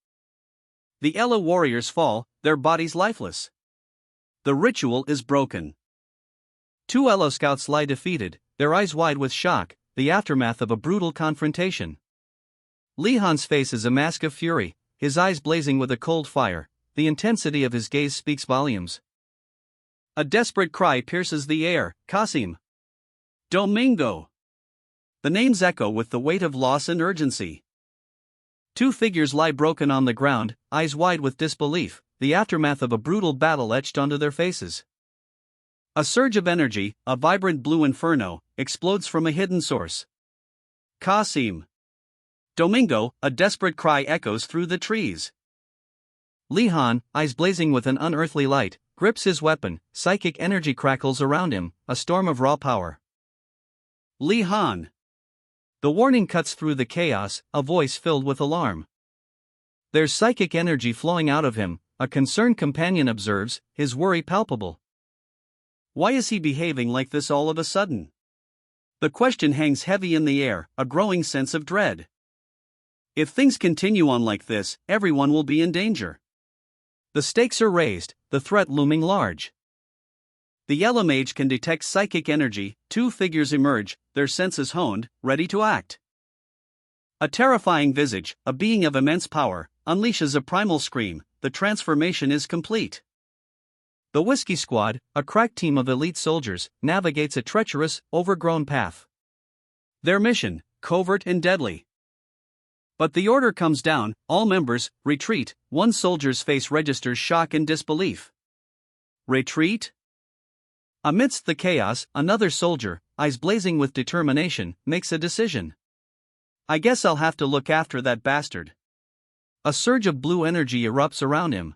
The Elo warriors fall, their bodies lifeless. The ritual is broken. 2 Elo scouts lie defeated, their eyes wide with shock, the aftermath of a brutal confrontation. Li-Han's face is a mask of fury, his eyes blazing with a cold fire, the intensity of his gaze speaks volumes. A desperate cry pierces the air, Qasim. Domingo. The names echo with the weight of loss and urgency. 2 figures lie broken on the ground, eyes wide with disbelief, the aftermath of a brutal battle etched onto their faces. A surge of energy, a vibrant blue inferno, explodes from a hidden source. Qasim. Domingo, a desperate cry echoes through the trees. Li-Han, eyes blazing with an unearthly light, grips his weapon, psychic energy crackles around him, a storm of raw power. Li-Han. The warning cuts through the chaos, a voice filled with alarm. There's psychic energy flowing out of him, a concerned companion observes, his worry palpable. Why is he behaving like this all of a sudden? The question hangs heavy in the air, a growing sense of dread. If things continue on like this, everyone will be in danger. The stakes are raised, the threat looming large. The yellow mage can detect psychic energy, two figures emerge, their senses honed, ready to act. A terrifying visage, a being of immense power, unleashes a primal scream, the transformation is complete. The Whiskey Squad, a crack team of elite soldiers, navigates a treacherous, overgrown path. Their mission, covert and deadly. But the order comes down, all members, retreat. One soldier's face registers shock and disbelief. Retreat? Amidst the chaos, another soldier, eyes blazing with determination, makes a decision. I guess I'll have to look after that bastard. A surge of blue energy erupts around him.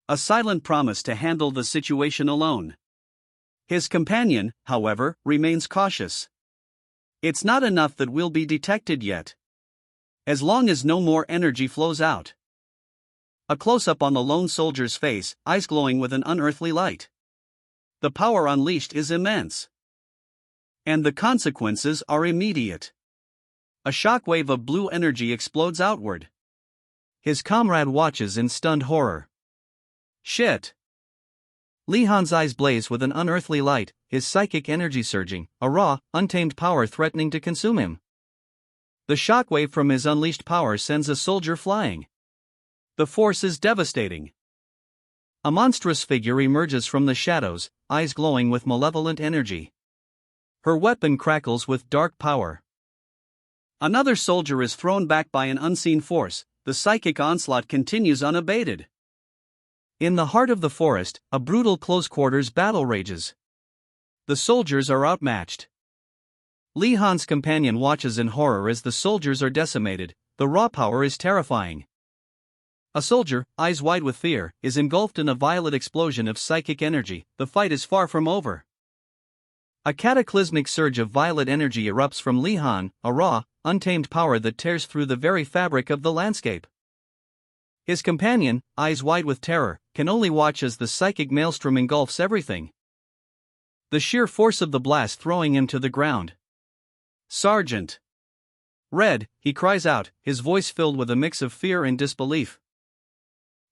A silent promise to handle the situation alone. His companion, however, remains cautious. It's not enough that we'll be detected yet. As long as no more energy flows out. A close-up on the lone soldier's face, eyes glowing with an unearthly light. The power unleashed is immense. And the consequences are immediate. A shockwave of blue energy explodes outward. His comrade watches in stunned horror. Shit! Li Han's eyes blaze with an unearthly light, his psychic energy surging, a raw, untamed power threatening to consume him. The shockwave from his unleashed power sends a soldier flying. The force is devastating. A monstrous figure emerges from the shadows, eyes glowing with malevolent energy. Her weapon crackles with dark power. Another soldier is thrown back by an unseen force, the psychic onslaught continues unabated. In the heart of the forest, a brutal close-quarters battle rages. The soldiers are outmatched. Li Han's companion watches in horror as the soldiers are decimated, the raw power is terrifying. A soldier, eyes wide with fear, is engulfed in a violet explosion of psychic energy, the fight is far from over. A cataclysmic surge of violet energy erupts from Li Han, a raw, untamed power that tears through the very fabric of the landscape. His companion, eyes wide with terror, can only watch as the psychic maelstrom engulfs everything. The sheer force of the blast throwing him to the ground. Sergeant! Red, he cries out, his voice filled with a mix of fear and disbelief.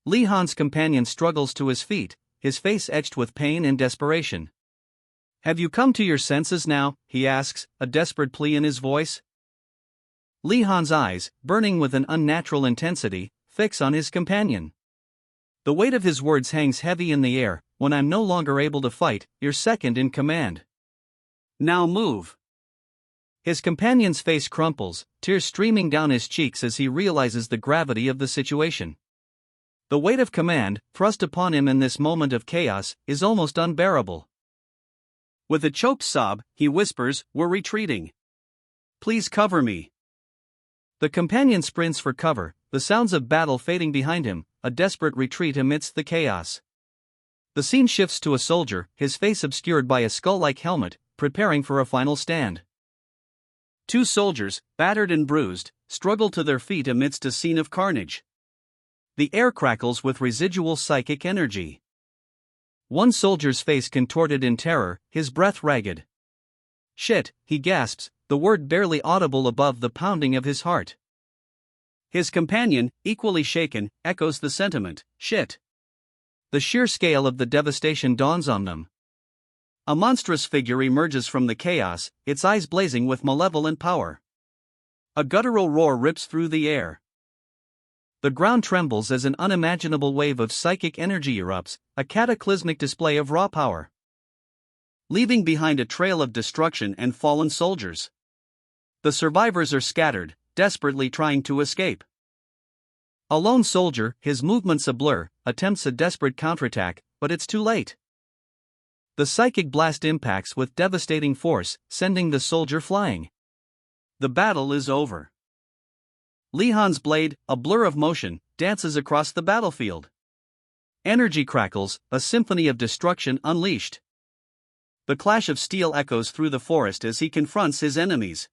Li Han's companion struggles to his feet, his face etched with pain and desperation. Have you come to your senses now? He asks, a desperate plea in his voice. Li Han's eyes, burning with an unnatural intensity, fix on his companion. The weight of his words hangs heavy in the air. When I'm no longer able to fight, you're second in command. Now move. His companion's face crumples, tears streaming down his cheeks as he realizes the gravity of the situation. The weight of command, thrust upon him in this moment of chaos, is almost unbearable. With a choked sob, he whispers, "We're retreating. Please cover me." The companion sprints for cover, the sounds of battle fading behind him, a desperate retreat amidst the chaos. The scene shifts to a soldier, his face obscured by a skull-like helmet, preparing for a final stand. Two soldiers, battered and bruised, struggle to their feet amidst a scene of carnage. The air crackles with residual psychic energy. One soldier's face contorted in terror, his breath ragged. Shit, he gasps, the word barely audible above the pounding of his heart. His companion, equally shaken, echoes the sentiment, shit. The sheer scale of the devastation dawns on them. A monstrous figure emerges from the chaos, its eyes blazing with malevolent power. A guttural roar rips through the air. The ground trembles as an unimaginable wave of psychic energy erupts, a cataclysmic display of raw power, leaving behind a trail of destruction and fallen soldiers. The survivors are scattered, desperately trying to escape. A lone soldier, his movements a blur, attempts a desperate counterattack, but it's too late. The psychic blast impacts with devastating force, sending the soldier flying. The battle is over. Li Han's blade, a blur of motion, dances across the battlefield. Energy crackles, a symphony of destruction unleashed. The clash of steel echoes through the forest as he confronts his enemies.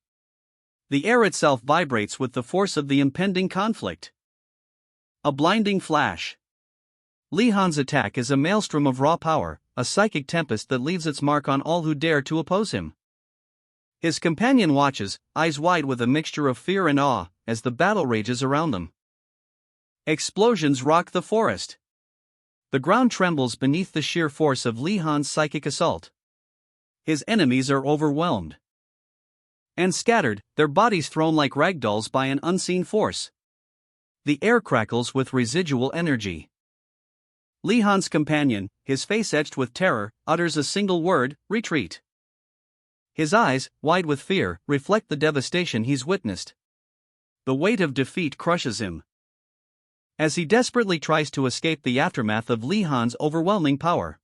The air itself vibrates with the force of the impending conflict. A blinding flash. Li Han's attack is a maelstrom of raw power, a psychic tempest that leaves its mark on all who dare to oppose him. His companion watches, eyes wide with a mixture of fear and awe, as the battle rages around them. Explosions rock the forest. The ground trembles beneath the sheer force of Li Han's psychic assault. His enemies are overwhelmed and scattered, their bodies thrown like ragdolls by an unseen force. The air crackles with residual energy. Li Han's companion, his face etched with terror, utters a single word: retreat. His eyes, wide with fear, reflect the devastation he's witnessed. The weight of defeat crushes him. As he desperately tries to escape the aftermath of Li Han's overwhelming power,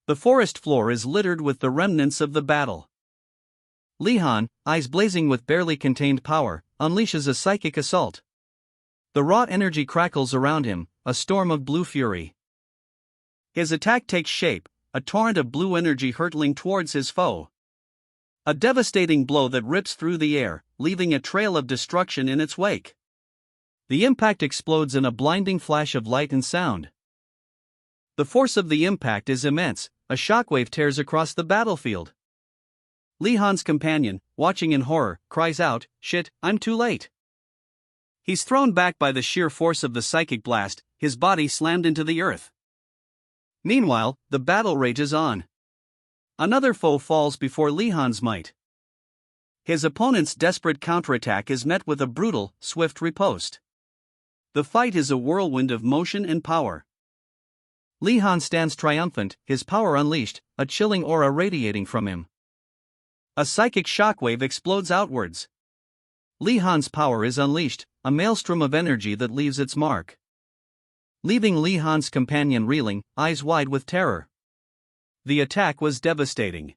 the forest floor is littered with the remnants of the battle. Li Han, eyes blazing with barely contained power, unleashes a psychic assault. The raw energy crackles around him, a storm of blue fury. His attack takes shape, a torrent of blue energy hurtling towards his foe. A devastating blow that rips through the air, leaving a trail of destruction in its wake. The impact explodes in a blinding flash of light and sound. The force of the impact is immense, a shockwave tears across the battlefield. Li Han's companion, watching in horror, cries out, "Shit, I'm too late." He's thrown back by the sheer force of the psychic blast, his body slammed into the earth. Meanwhile, the battle rages on. Another foe falls before Li Han's might. His opponent's desperate counterattack is met with a brutal, swift riposte. The fight is a whirlwind of motion and power. Li Han stands triumphant, his power unleashed, a chilling aura radiating from him. A psychic shockwave explodes outwards. Li Han's power is unleashed, a maelstrom of energy that leaves its mark, leaving Li Han's companion reeling, eyes wide with terror. The attack was devastating.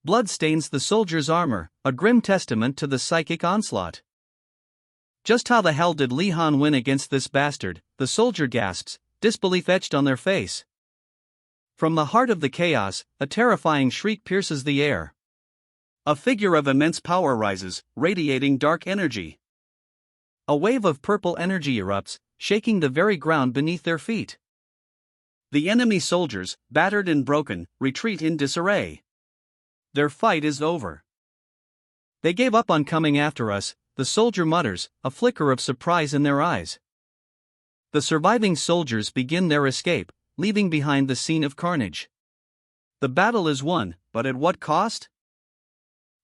Blood stains the soldier's armor, a grim testament to the psychic onslaught. Just how the hell did Li Han win against this bastard? The soldier gasps, disbelief etched on their face. From the heart of the chaos, a terrifying shriek pierces the air. A figure of immense power rises, radiating dark energy. A wave of purple energy erupts, shaking the very ground beneath their feet. The enemy soldiers, battered and broken, retreat in disarray. Their fight is over. They gave up on coming after us, the soldier mutters, a flicker of surprise in their eyes. The surviving soldiers begin their escape, leaving behind the scene of carnage. The battle is won, but at what cost?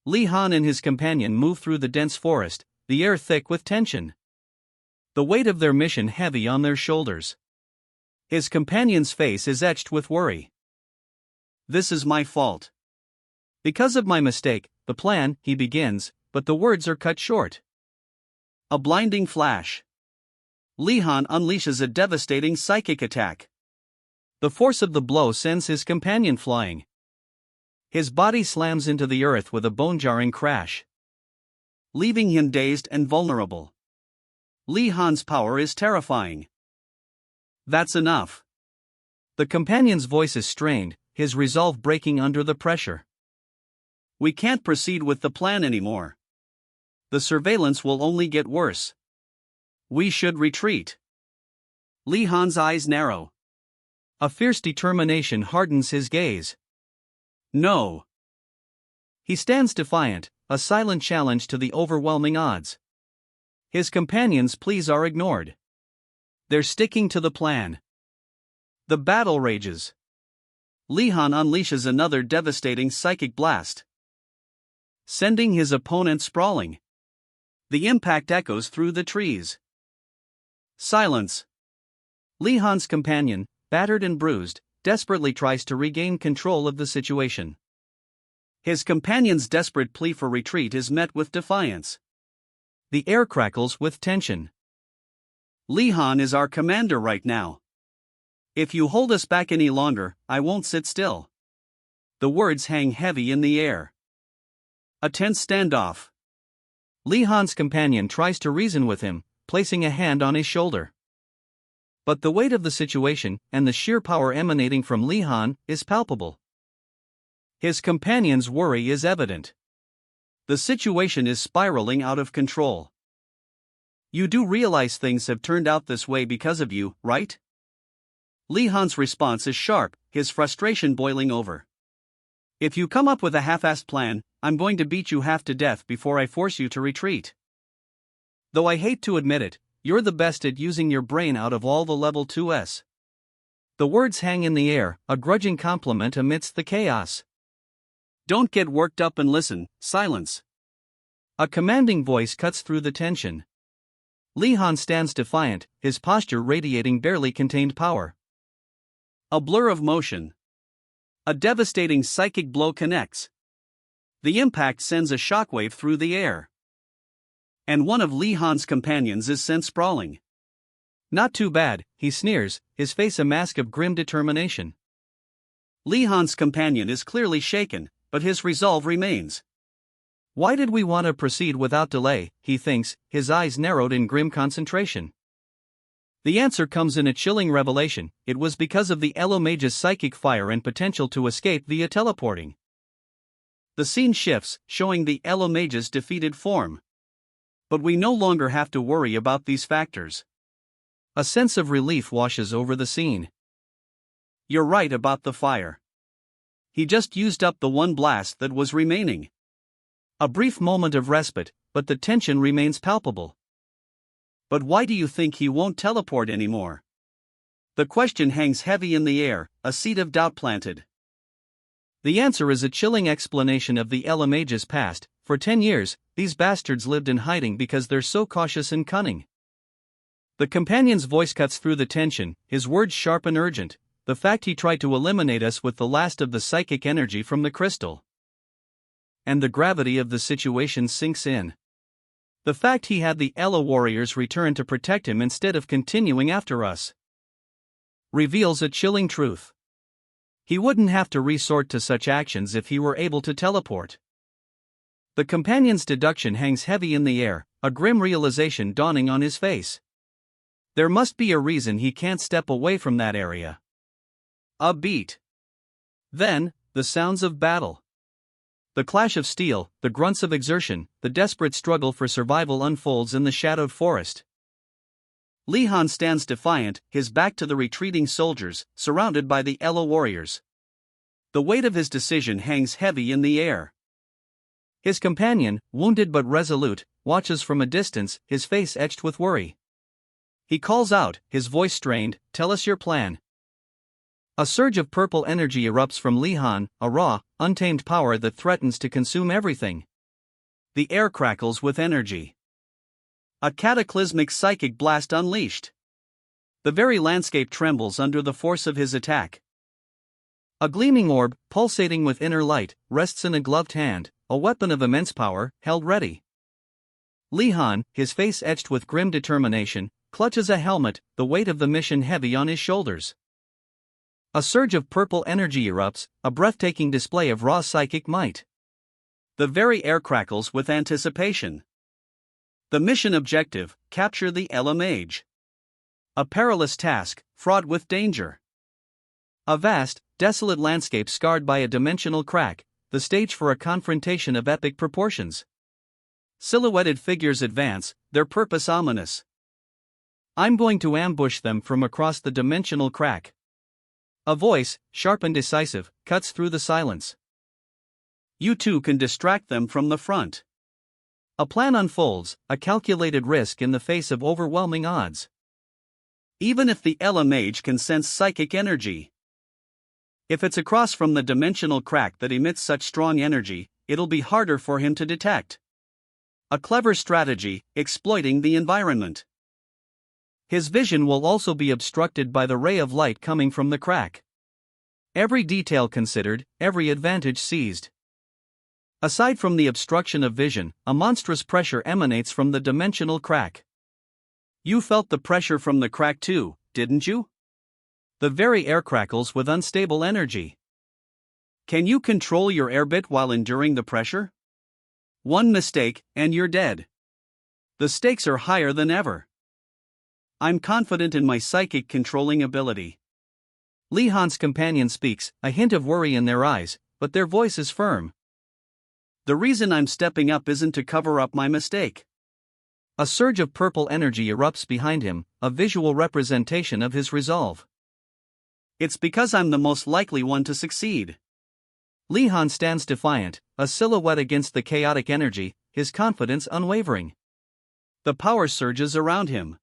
Li Han and his companion move through the dense forest, the air thick with tension. The weight of their mission heavy on their shoulders. His companion's face is etched with worry. "This is my fault. Because of my mistake, the plan," he begins, but the words are cut short. A blinding flash. Li Han unleashes a devastating psychic attack. The force of the blow sends his companion flying. His body slams into the earth with a bone-jarring crash, leaving him dazed and vulnerable. Li Han's power is terrifying. "That's enough." The companion's voice is strained, his resolve breaking under the pressure. "We can't proceed with the plan anymore. The surveillance will only get worse. We should retreat." Li Han's eyes narrow. A fierce determination hardens his gaze. "No." He stands defiant, a silent challenge to the overwhelming odds. His companions' pleas are ignored. They're sticking to the plan. The battle rages. Li Han unleashes another devastating psychic blast, sending his opponent sprawling. The impact echoes through the trees. Silence. Li Han's companion, battered and bruised, desperately tries to regain control of the situation. His companion's desperate plea for retreat is met with defiance. The air crackles with tension. "Li Han is our commander right now. If you hold us back any longer, I won't sit still." The words hang heavy in the air. A tense standoff. Li Han's companion tries to reason with him, placing a hand on his shoulder. But the weight of the situation, and the sheer power emanating from Li Han, is palpable. His companion's worry is evident. The situation is spiraling out of control. You do realize things have turned out this way because of you, right? Lee Han's response is sharp, his frustration boiling over. If you come up with a half-assed plan, I'm going to beat you half to death before I force you to retreat. Though I hate to admit it, you're the best at using your brain out of all the level 2s. The words hang in the air, a grudging compliment amidst the chaos. Don't get worked up and listen, silence. A commanding voice cuts through the tension. Lee Han stands defiant, his posture radiating barely contained power. A blur of motion. A devastating psychic blow connects. The impact sends a shockwave through the air. And one of Lee Han's companions is sent sprawling. Not too bad, he sneers, his face a mask of grim determination. Lee Han's companion is clearly shaken, but his resolve remains. Why did we want to proceed without delay, he thinks, his eyes narrowed in grim concentration. The answer comes in a chilling revelation: it was because of the Elo Mage's psychic fire and potential to escape via teleporting. The scene shifts, showing the Elo Mage's defeated form. But we no longer have to worry about these factors. A sense of relief washes over the scene. You're right about the fire. He just used up the one blast that was remaining. A brief moment of respite, but the tension remains palpable. But why do you think he won't teleport anymore? The question hangs heavy in the air, a seed of doubt planted. The answer is a chilling explanation of the Elo Mage's past. For 10 years, these bastards lived in hiding because they're so cautious and cunning. The companion's voice cuts through the tension, his words sharp and urgent. The fact he tried to eliminate us with the last of the psychic energy from the crystal. And the gravity of the situation sinks in. The fact he had the Elo warriors return to protect him instead of continuing after us reveals a chilling truth. He wouldn't have to resort to such actions if he were able to teleport. The companion's deduction hangs heavy in the air, a grim realization dawning on his face. There must be a reason he can't step away from that area. A beat. Then, the sounds of battle. The clash of steel, the grunts of exertion, the desperate struggle for survival unfolds in the shadowed forest. Lee Han stands defiant, his back to the retreating soldiers, surrounded by the Elo warriors. The weight of his decision hangs heavy in the air. His companion, wounded but resolute, watches from a distance, his face etched with worry. He calls out, his voice strained, "Tell us your plan." A surge of purple energy erupts from Lee Han, a raw, untamed power that threatens to consume everything. The air crackles with energy. A cataclysmic psychic blast unleashed. The very landscape trembles under the force of his attack. A gleaming orb, pulsating with inner light, rests in a gloved hand, a weapon of immense power, held ready. Lee Han, his face etched with grim determination, clutches a helmet, the weight of the mission heavy on his shoulders. A surge of purple energy erupts, a breathtaking display of raw psychic might. The very air crackles with anticipation. The mission objective: capture the Elo Mage. A perilous task, fraught with danger. A vast, desolate landscape scarred by a dimensional crack, the stage for a confrontation of epic proportions. Silhouetted figures advance, their purpose ominous. I'm going to ambush them from across the dimensional crack. A voice, sharp and decisive, cuts through the silence. You two can distract them from the front. A plan unfolds, a calculated risk in the face of overwhelming odds. Even if the Elo Mage can sense psychic energy. If it's across from the dimensional crack that emits such strong energy, it'll be harder for him to detect. A clever strategy, exploiting the environment. His vision will also be obstructed by the ray of light coming from the crack. Every detail considered, every advantage seized. Aside from the obstruction of vision, a monstrous pressure emanates from the dimensional crack. You felt the pressure from the crack too, didn't you? The very air crackles with unstable energy. Can you control your airbit while enduring the pressure? One mistake, and you're dead. The stakes are higher than ever. I'm confident in my psychic controlling ability. Lee Han's companion speaks, a hint of worry in their eyes, but their voice is firm. The reason I'm stepping up isn't to cover up my mistake. A surge of purple energy erupts behind him, a visual representation of his resolve. It's because I'm the most likely one to succeed. Li-Han stands defiant, a silhouette against the chaotic energy, his confidence unwavering. The power surges around him.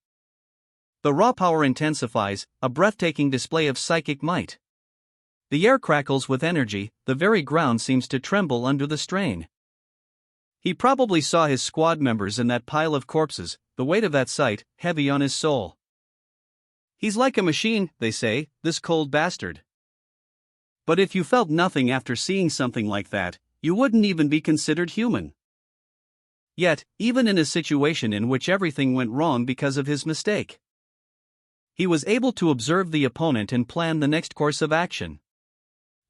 The raw power intensifies, a breathtaking display of psychic might. The air crackles with energy, the very ground seems to tremble under the strain. He probably saw his squad members in that pile of corpses, the weight of that sight, heavy on his soul. He's like a machine, they say, this cold bastard. But if you felt nothing after seeing something like that, you wouldn't even be considered human. Yet, even in a situation in which everything went wrong because of his mistake, he was able to observe the opponent and plan the next course of action.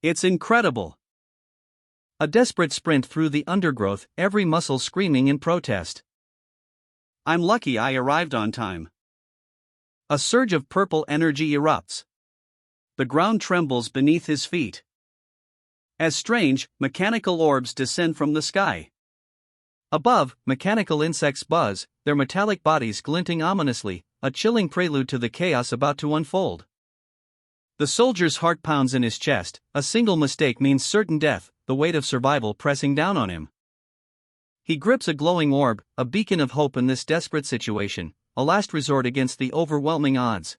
It's incredible. A desperate sprint through the undergrowth, every muscle screaming in protest. I'm lucky I arrived on time. A surge of purple energy erupts. The ground trembles beneath his feet. As strange, mechanical orbs descend from the sky. Above, mechanical insects buzz, their metallic bodies glinting ominously, a chilling prelude to the chaos about to unfold. The soldier's heart pounds in his chest, a single mistake means certain death, the weight of survival pressing down on him. He grips a glowing orb, a beacon of hope in this desperate situation, a last resort against the overwhelming odds.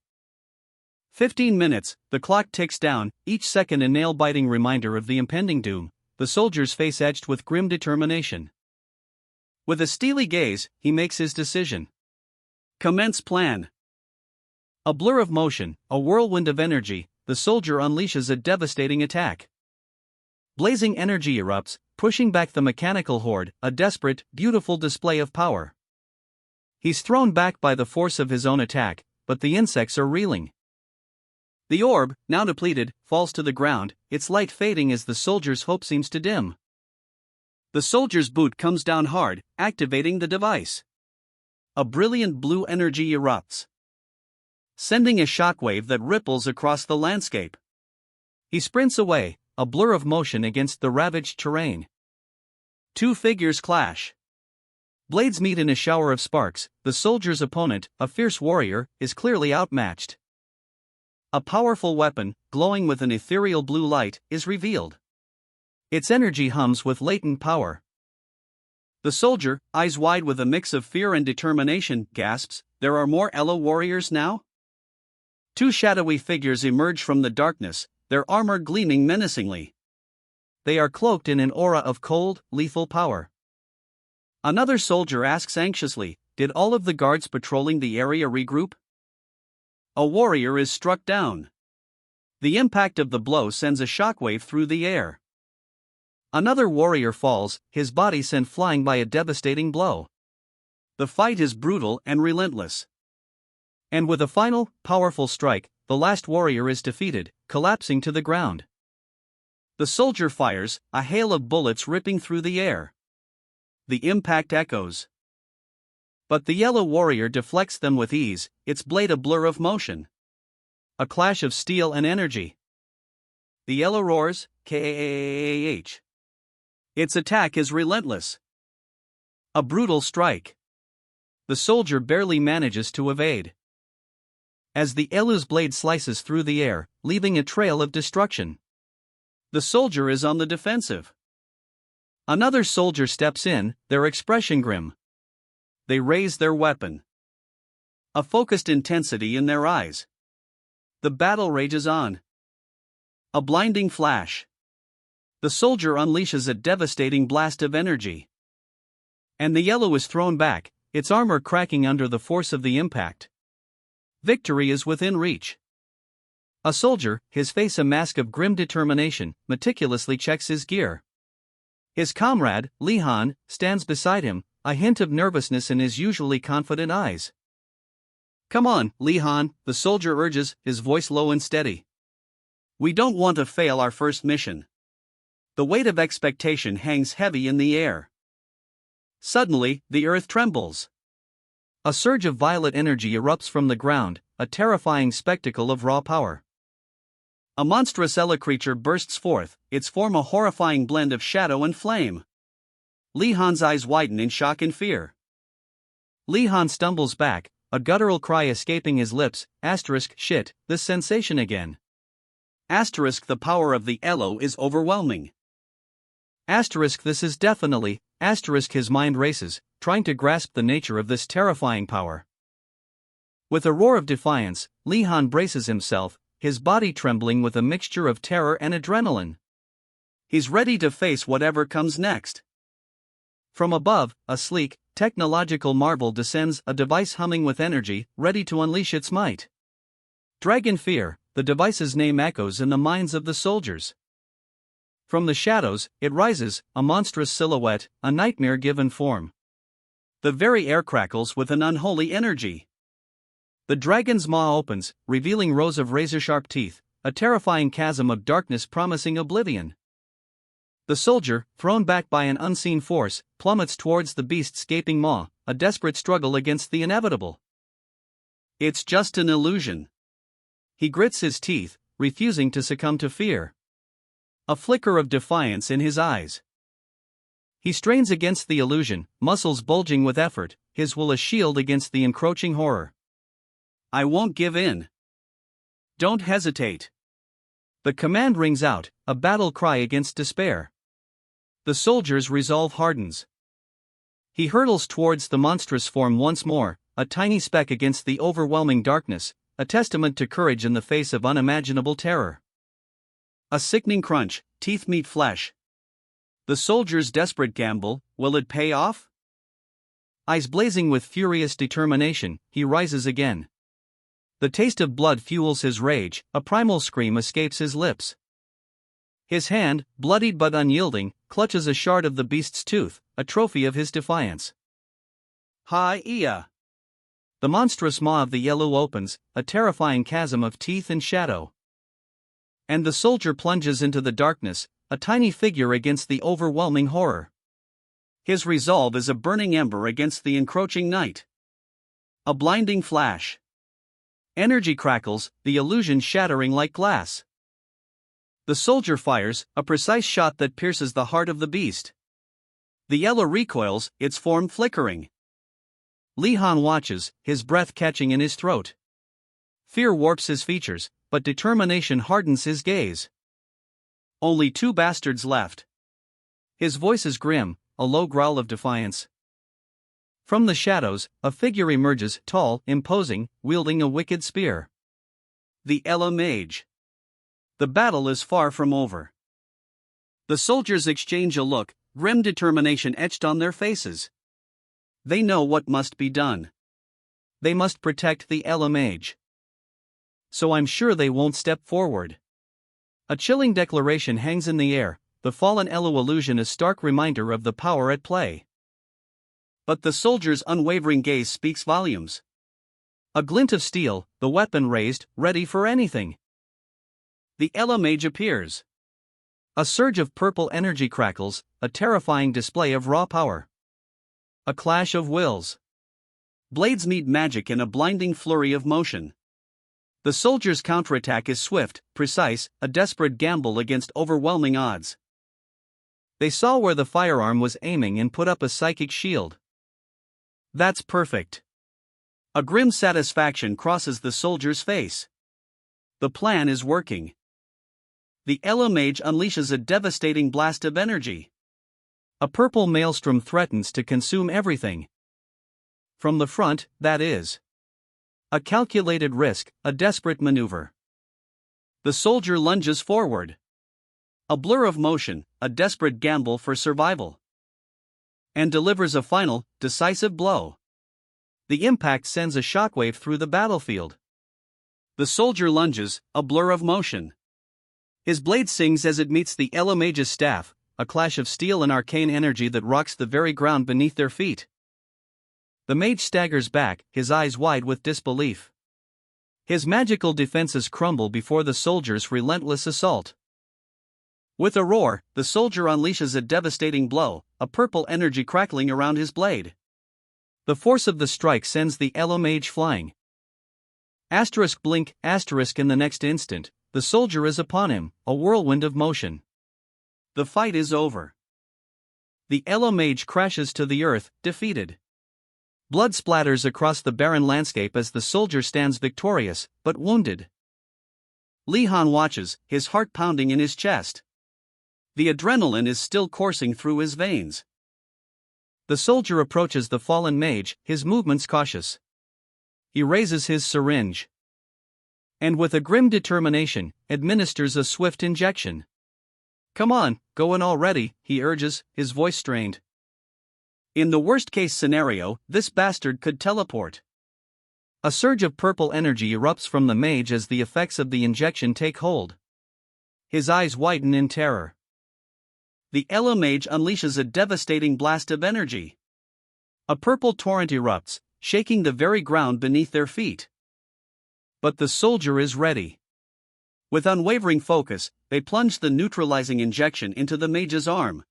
15 minutes, the clock ticks down, each second a nail-biting reminder of the impending doom, the soldier's face etched with grim determination. With a steely gaze, he makes his decision. Commence plan. A blur of motion, a whirlwind of energy, the soldier unleashes a devastating attack. Blazing energy erupts, pushing back the mechanical horde, a desperate, beautiful display of power. He's thrown back by the force of his own attack, but the insects are reeling. The orb, now depleted, falls to the ground, its light fading as the soldier's hope seems to dim. The soldier's boot comes down hard, activating the device. A brilliant blue energy erupts, sending a shockwave that ripples across the landscape. He sprints away, a blur of motion against the ravaged terrain. Two figures clash. Blades meet in a shower of sparks. The soldier's opponent, a fierce warrior, is clearly outmatched. A powerful weapon, glowing with an ethereal blue light, is revealed. Its energy hums with latent power. The soldier, eyes wide with a mix of fear and determination, gasps, "There are more Elo warriors now?" Two shadowy figures emerge from the darkness, their armor gleaming menacingly. They are cloaked in an aura of cold, lethal power. Another soldier asks anxiously, "Did all of the guards patrolling the area regroup?" A warrior is struck down. The impact of the blow sends a shockwave through the air. Another warrior falls, his body sent flying by a devastating blow. The fight is brutal and relentless. And with a final, powerful strike, the last warrior is defeated, collapsing to the ground. The soldier fires, a hail of bullets ripping through the air. The impact echoes. But the yellow warrior deflects them with ease, its blade a blur of motion. A clash of steel and energy. The yellow roars, "K-A-H." Its attack is relentless. A brutal strike. The soldier barely manages to evade. As the Elu's blade slices through the air, leaving a trail of destruction. The soldier is on the defensive. Another soldier steps in, their expression grim. They raise their weapon. A focused intensity in their eyes. The battle rages on. A blinding flash. The soldier unleashes a devastating blast of energy. And the yellow is thrown back, its armor cracking under the force of the impact. Victory is within reach. A soldier, his face a mask of grim determination, meticulously checks his gear. His comrade, Li-Han, stands beside him, a hint of nervousness in his usually confident eyes. "Come on, Li-Han," the soldier urges, his voice low and steady. "We don't want to fail our first mission." The weight of expectation hangs heavy in the air. Suddenly, the earth trembles. A surge of violet energy erupts from the ground, a terrifying spectacle of raw power. A monstrous Ela creature bursts forth, its form a horrifying blend of shadow and flame. Li Han's eyes widen in shock and fear. Li Han stumbles back, a guttural cry escaping his lips. Shit, this sensation again. The power of the Elo is overwhelming. This is definitely. His mind races, trying to grasp the nature of this terrifying power. With a roar of defiance, Li Han braces himself, his body trembling with a mixture of terror and adrenaline. He's ready to face whatever comes next. From above, a sleek, technological marvel descends, a device humming with energy, ready to unleash its might. Dragon Fear, the device's name echoes in the minds of the soldiers. From the shadows, it rises, a monstrous silhouette, a nightmare-given form. The very air crackles with an unholy energy. The dragon's maw opens, revealing rows of razor-sharp teeth, a terrifying chasm of darkness promising oblivion. The soldier, thrown back by an unseen force, plummets towards the beast's gaping maw, a desperate struggle against the inevitable. It's just an illusion. He grits his teeth, refusing to succumb to fear. A flicker of defiance in his eyes. He strains against the illusion, muscles bulging with effort, his will a shield against the encroaching horror. I won't give in. Don't hesitate. The command rings out, a battle cry against despair. The soldier's resolve hardens. He hurtles towards the monstrous form once more, a tiny speck against the overwhelming darkness, a testament to courage in the face of unimaginable terror. A sickening crunch, teeth meet flesh. The soldier's desperate gamble, will it pay off? Eyes blazing with furious determination, he rises again. The taste of blood fuels his rage, a primal scream escapes his lips. His hand, bloodied but unyielding, clutches a shard of the beast's tooth, a trophy of his defiance. Hi-ya! The monstrous maw of the yellow opens, a terrifying chasm of teeth and shadow. And the soldier plunges into the darkness, a tiny figure against the overwhelming horror. His resolve is a burning ember against the encroaching night. A blinding flash. Energy crackles, the illusion shattering like glass. The soldier fires, a precise shot that pierces the heart of the beast. The yellow recoils, its form flickering. Li Han watches, his breath catching in his throat. Fear warps his features, but determination hardens his gaze. Only 2 bastards left. His voice is grim, a low growl of defiance. From the shadows, a figure emerges, tall, imposing, wielding a wicked spear. The Ella Mage. The battle is far from over. The soldiers exchange a look, grim determination etched on their faces. They know what must be done. They must protect the Ella Mage. So I'm sure they won't step forward. A chilling declaration hangs in the air, the fallen Elo illusion a stark reminder of the power at play. But the soldier's unwavering gaze speaks volumes. A glint of steel, the weapon raised, ready for anything. The Ella Mage appears. A surge of purple energy crackles, a terrifying display of raw power. A clash of wills. Blades meet magic in a blinding flurry of motion. The soldier's counterattack is swift, precise, a desperate gamble against overwhelming odds. They saw where the firearm was aiming and put up a psychic shield. That's perfect. A grim satisfaction crosses the soldier's face. The plan is working. The Ella Mage unleashes a devastating blast of energy. A purple maelstrom threatens to consume everything. From the front, that is. A calculated risk, a desperate maneuver. The soldier lunges forward. A blur of motion, a desperate gamble for survival. And delivers a final, decisive blow. The impact sends a shockwave through the battlefield. The soldier lunges, a blur of motion. His blade sings as it meets the Ella Mage's staff, a clash of steel and arcane energy that rocks the very ground beneath their feet. The mage staggers back, his eyes wide with disbelief. His magical defenses crumble before the soldier's relentless assault. With a roar, the soldier unleashes a devastating blow, a purple energy crackling around his blade. The force of the strike sends the Ella Mage flying. Blink, in the next instant, the soldier is upon him, a whirlwind of motion. The fight is over. The Elo mage crashes to the earth, defeated. Blood splatters across the barren landscape as the soldier stands victorious, but wounded. Li Han watches, his heart pounding in his chest. The adrenaline is still coursing through his veins. The soldier approaches the fallen mage, his movements cautious. He raises his syringe. And with a grim determination, administers a swift injection. "Come on, go in already," he urges, his voice strained. In the worst-case scenario, this bastard could teleport. A surge of purple energy erupts from the mage as the effects of the injection take hold. His eyes widen in terror. The Elo mage unleashes a devastating blast of energy. A purple torrent erupts, shaking the very ground beneath their feet. But the soldier is ready. With unwavering focus, they plunge the neutralizing injection into the mage's arm.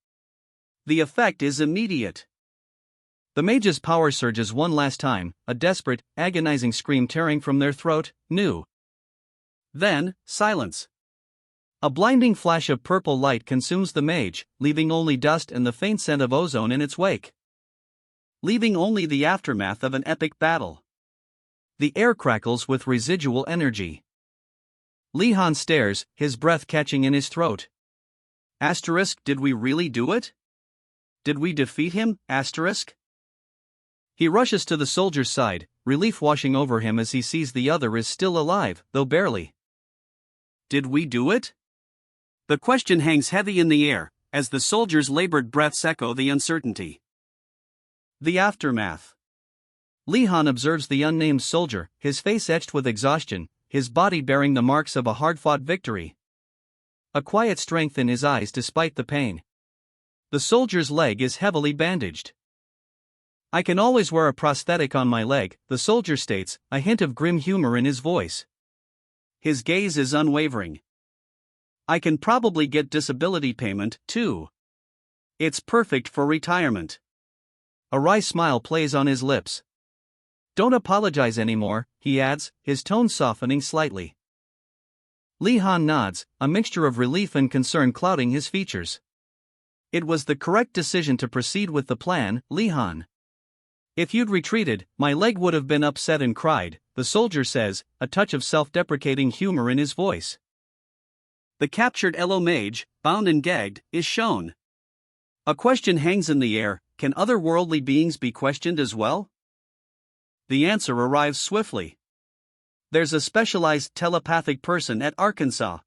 The effect is immediate. The mage's power surges one last time, a desperate, agonizing scream tearing from their throat, new. Then, silence. A blinding flash of purple light consumes the mage, leaving only dust and the faint scent of ozone in its wake. Leaving only the aftermath of an epic battle. The air crackles with residual energy. Li Han stares, his breath catching in his throat. Asterisk, did we really do it? Did we defeat him? Asterisk? He rushes to the soldier's side, relief washing over him as he sees the other is still alive, though barely. Did we do it? The question hangs heavy in the air, as the soldier's labored breaths echo the uncertainty. The aftermath. Li Han observes the unnamed soldier, his face etched with exhaustion, his body bearing the marks of a hard-fought victory. A quiet strength in his eyes despite the pain. The soldier's leg is heavily bandaged. "I can always wear a prosthetic on my leg," the soldier states, a hint of grim humor in his voice. His gaze is unwavering. "I can probably get disability payment, too. It's perfect for retirement." A wry smile plays on his lips. "Don't apologize anymore," he adds, his tone softening slightly. Li Han nods, a mixture of relief and concern clouding his features. "It was the correct decision to proceed with the plan, Li Han. If you'd retreated, my leg would have been upset and cried," the soldier says, a touch of self-deprecating humor in his voice. The captured Elo mage, bound and gagged, is shown. A question hangs in the air: can otherworldly beings be questioned as well? The answer arrives swiftly. There's a specialized telepathic person at Arkansas.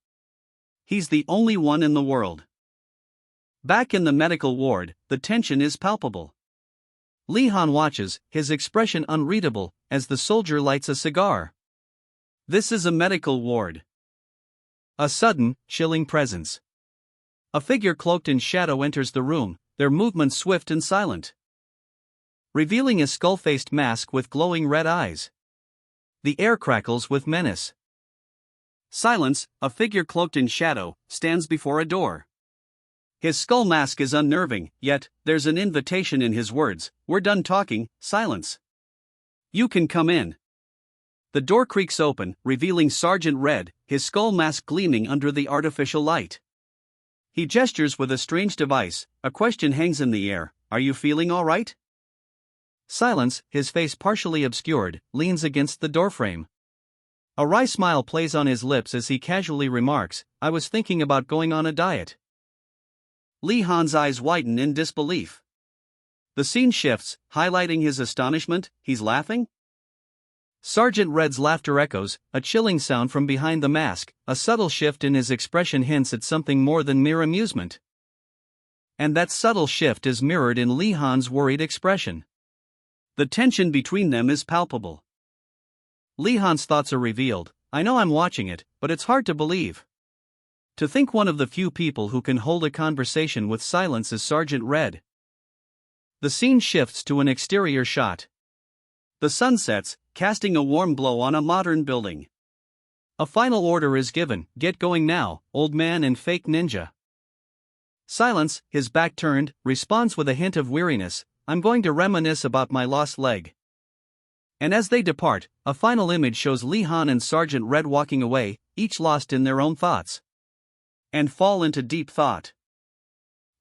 He's the only one in the world. Back in the medical ward, the tension is palpable. Li Han watches, his expression unreadable, as the soldier lights a cigar. This is a medical ward. A sudden, chilling presence. A figure cloaked in shadow enters the room, their movements swift and silent. Revealing a skull-faced mask with glowing red eyes. The air crackles with menace. Silence, a figure cloaked in shadow, stands before a door. His skull mask is unnerving, yet, there's an invitation in his words: "We're done talking, silence. You can come in." The door creaks open, revealing Sergeant Red, his skull mask gleaming under the artificial light. He gestures with a strange device, a question hangs in the air: "Are you feeling all right?" Silence, his face partially obscured, leans against the doorframe. A wry smile plays on his lips as he casually remarks, "I was thinking about going on a diet." Li Han's eyes widen in disbelief. The scene shifts, highlighting his astonishment. He's laughing? Sergeant Red's laughter echoes, a chilling sound from behind the mask. A subtle shift in his expression hints at something more than mere amusement. And that subtle shift is mirrored in Li Han's worried expression. The tension between them is palpable. Li Han's thoughts are revealed. "I know I'm watching it, but it's hard to believe. To think one of the few people who can hold a conversation with silence is Sergeant Red." The scene shifts to an exterior shot. The sun sets, casting a warm glow on a modern building. A final order is given: "Get going now, old man and fake ninja." Silence, his back turned, responds with a hint of weariness: "I'm going to reminisce about my lost leg." And as they depart, a final image shows Li Han and Sergeant Red walking away, each lost in their own thoughts. And fall into deep thought.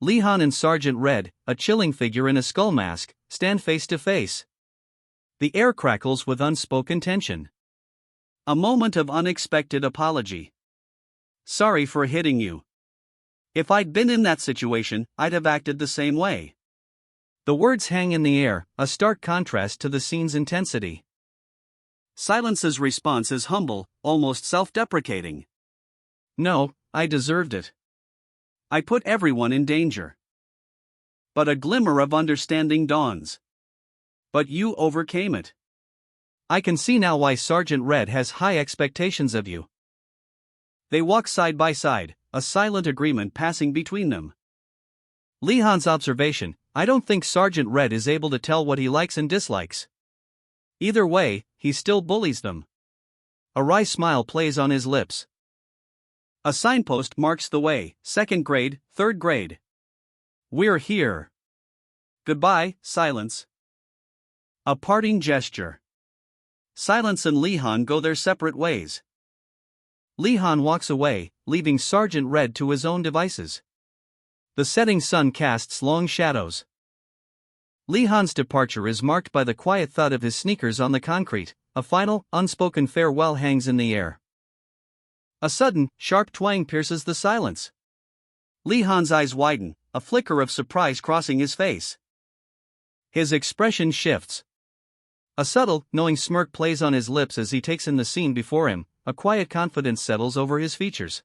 Lee Han and Sergeant Red, a chilling figure in a skull mask, stand face to face. The air crackles with unspoken tension. A moment of unexpected apology. "Sorry for hitting you. If I'd been in that situation, I'd have acted the same way." The words hang in the air, a stark contrast to the scene's intensity. Silence's response is humble, almost self-deprecating. "No, I deserved it. I put everyone in danger." But a glimmer of understanding dawns. "But you overcame it. I can see now why Sergeant Red has high expectations of you." They walk side by side, a silent agreement passing between them. Lee Han's observation: "I don't think Sergeant Red is able to tell what he likes and dislikes. Either way, he still bullies them." A wry smile plays on his lips. A signpost marks the way: second grade, third grade. "We're here. Goodbye, Silence." A parting gesture. Silence and Lee Han go their separate ways. Lee Han walks away, leaving Sergeant Red to his own devices. The setting sun casts long shadows. Lee Han's departure is marked by the quiet thud of his sneakers on the concrete. A final, unspoken farewell hangs in the air. A sudden, sharp twang pierces the silence. Lee Han's eyes widen, a flicker of surprise crossing his face. His expression shifts. A subtle, knowing smirk plays on his lips as he takes in the scene before him. A quiet confidence settles over his features.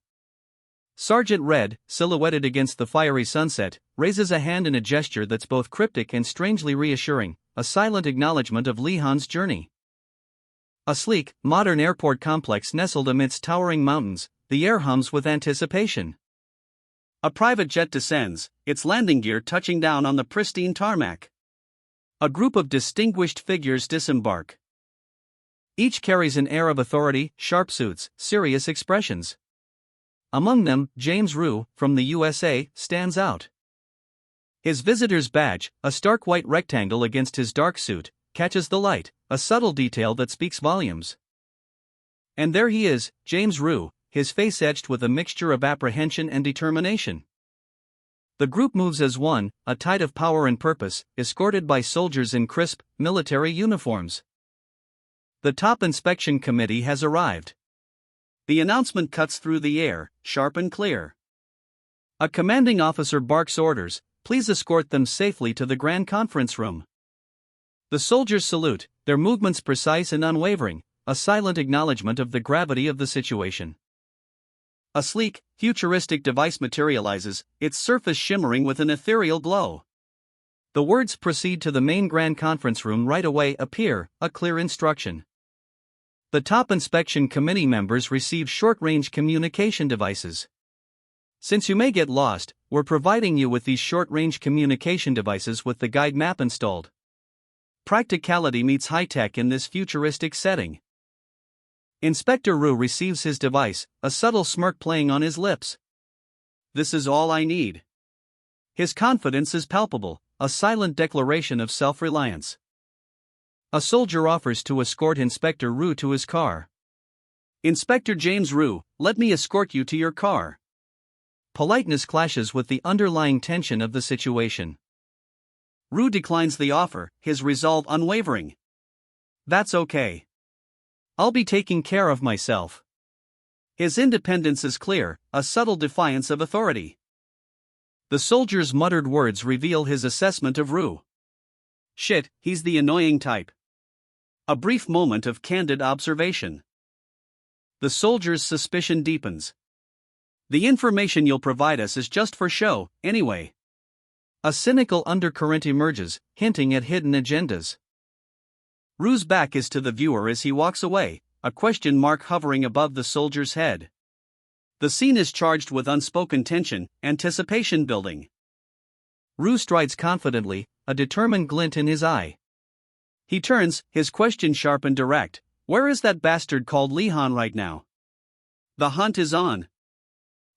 Sergeant Red, silhouetted against the fiery sunset, raises a hand in a gesture that's both cryptic and strangely reassuring, a silent acknowledgement of Lee Han's journey. A sleek, modern airport complex nestled amidst towering mountains, the air hums with anticipation. A private jet descends, its landing gear touching down on the pristine tarmac. A group of distinguished figures disembark. Each carries an air of authority, sharp suits, serious expressions. Among them, James Rue, from the USA, stands out. His visitor's badge, a stark white rectangle against his dark suit, catches the light, a subtle detail that speaks volumes. And there he is, James Rue, his face etched with a mixture of apprehension and determination. The group moves as one, a tide of power and purpose, escorted by soldiers in crisp, military uniforms. The top inspection committee has arrived. The announcement cuts through the air, sharp and clear. A commanding officer barks orders: "Please escort them safely to the Grand Conference Room." The soldiers salute, their movements precise and unwavering, a silent acknowledgement of the gravity of the situation. A sleek, futuristic device materializes, its surface shimmering with an ethereal glow. The words "Proceed to the main Grand Conference Room right away" appear, a clear instruction. The top inspection committee members receive short-range communication devices. "Since you may get lost, we're providing you with these short-range communication devices with the guide map installed." Practicality meets high-tech in this futuristic setting. Inspector Rue receives his device, a subtle smirk playing on his lips. "This is all I need." His confidence is palpable, a silent declaration of self-reliance. A soldier offers to escort Inspector Rue to his car. "Inspector James Rue, let me escort you to your car." Politeness clashes with the underlying tension of the situation. Rue declines the offer, his resolve unwavering. "That's okay. I'll be taking care of myself." His independence is clear, a subtle defiance of authority. The soldier's muttered words reveal his assessment of Rue. "Shit, he's the annoying type." A brief moment of candid observation. The soldier's suspicion deepens. "The information you'll provide us is just for show, anyway." A cynical undercurrent emerges, hinting at hidden agendas. Rue's back is to the viewer as he walks away, a question mark hovering above the soldier's head. The scene is charged with unspoken tension, anticipation building. Rue strides confidently, a determined glint in his eye. He turns, his question sharp and direct: "Where is that bastard called Lee Han right now?" The hunt is on.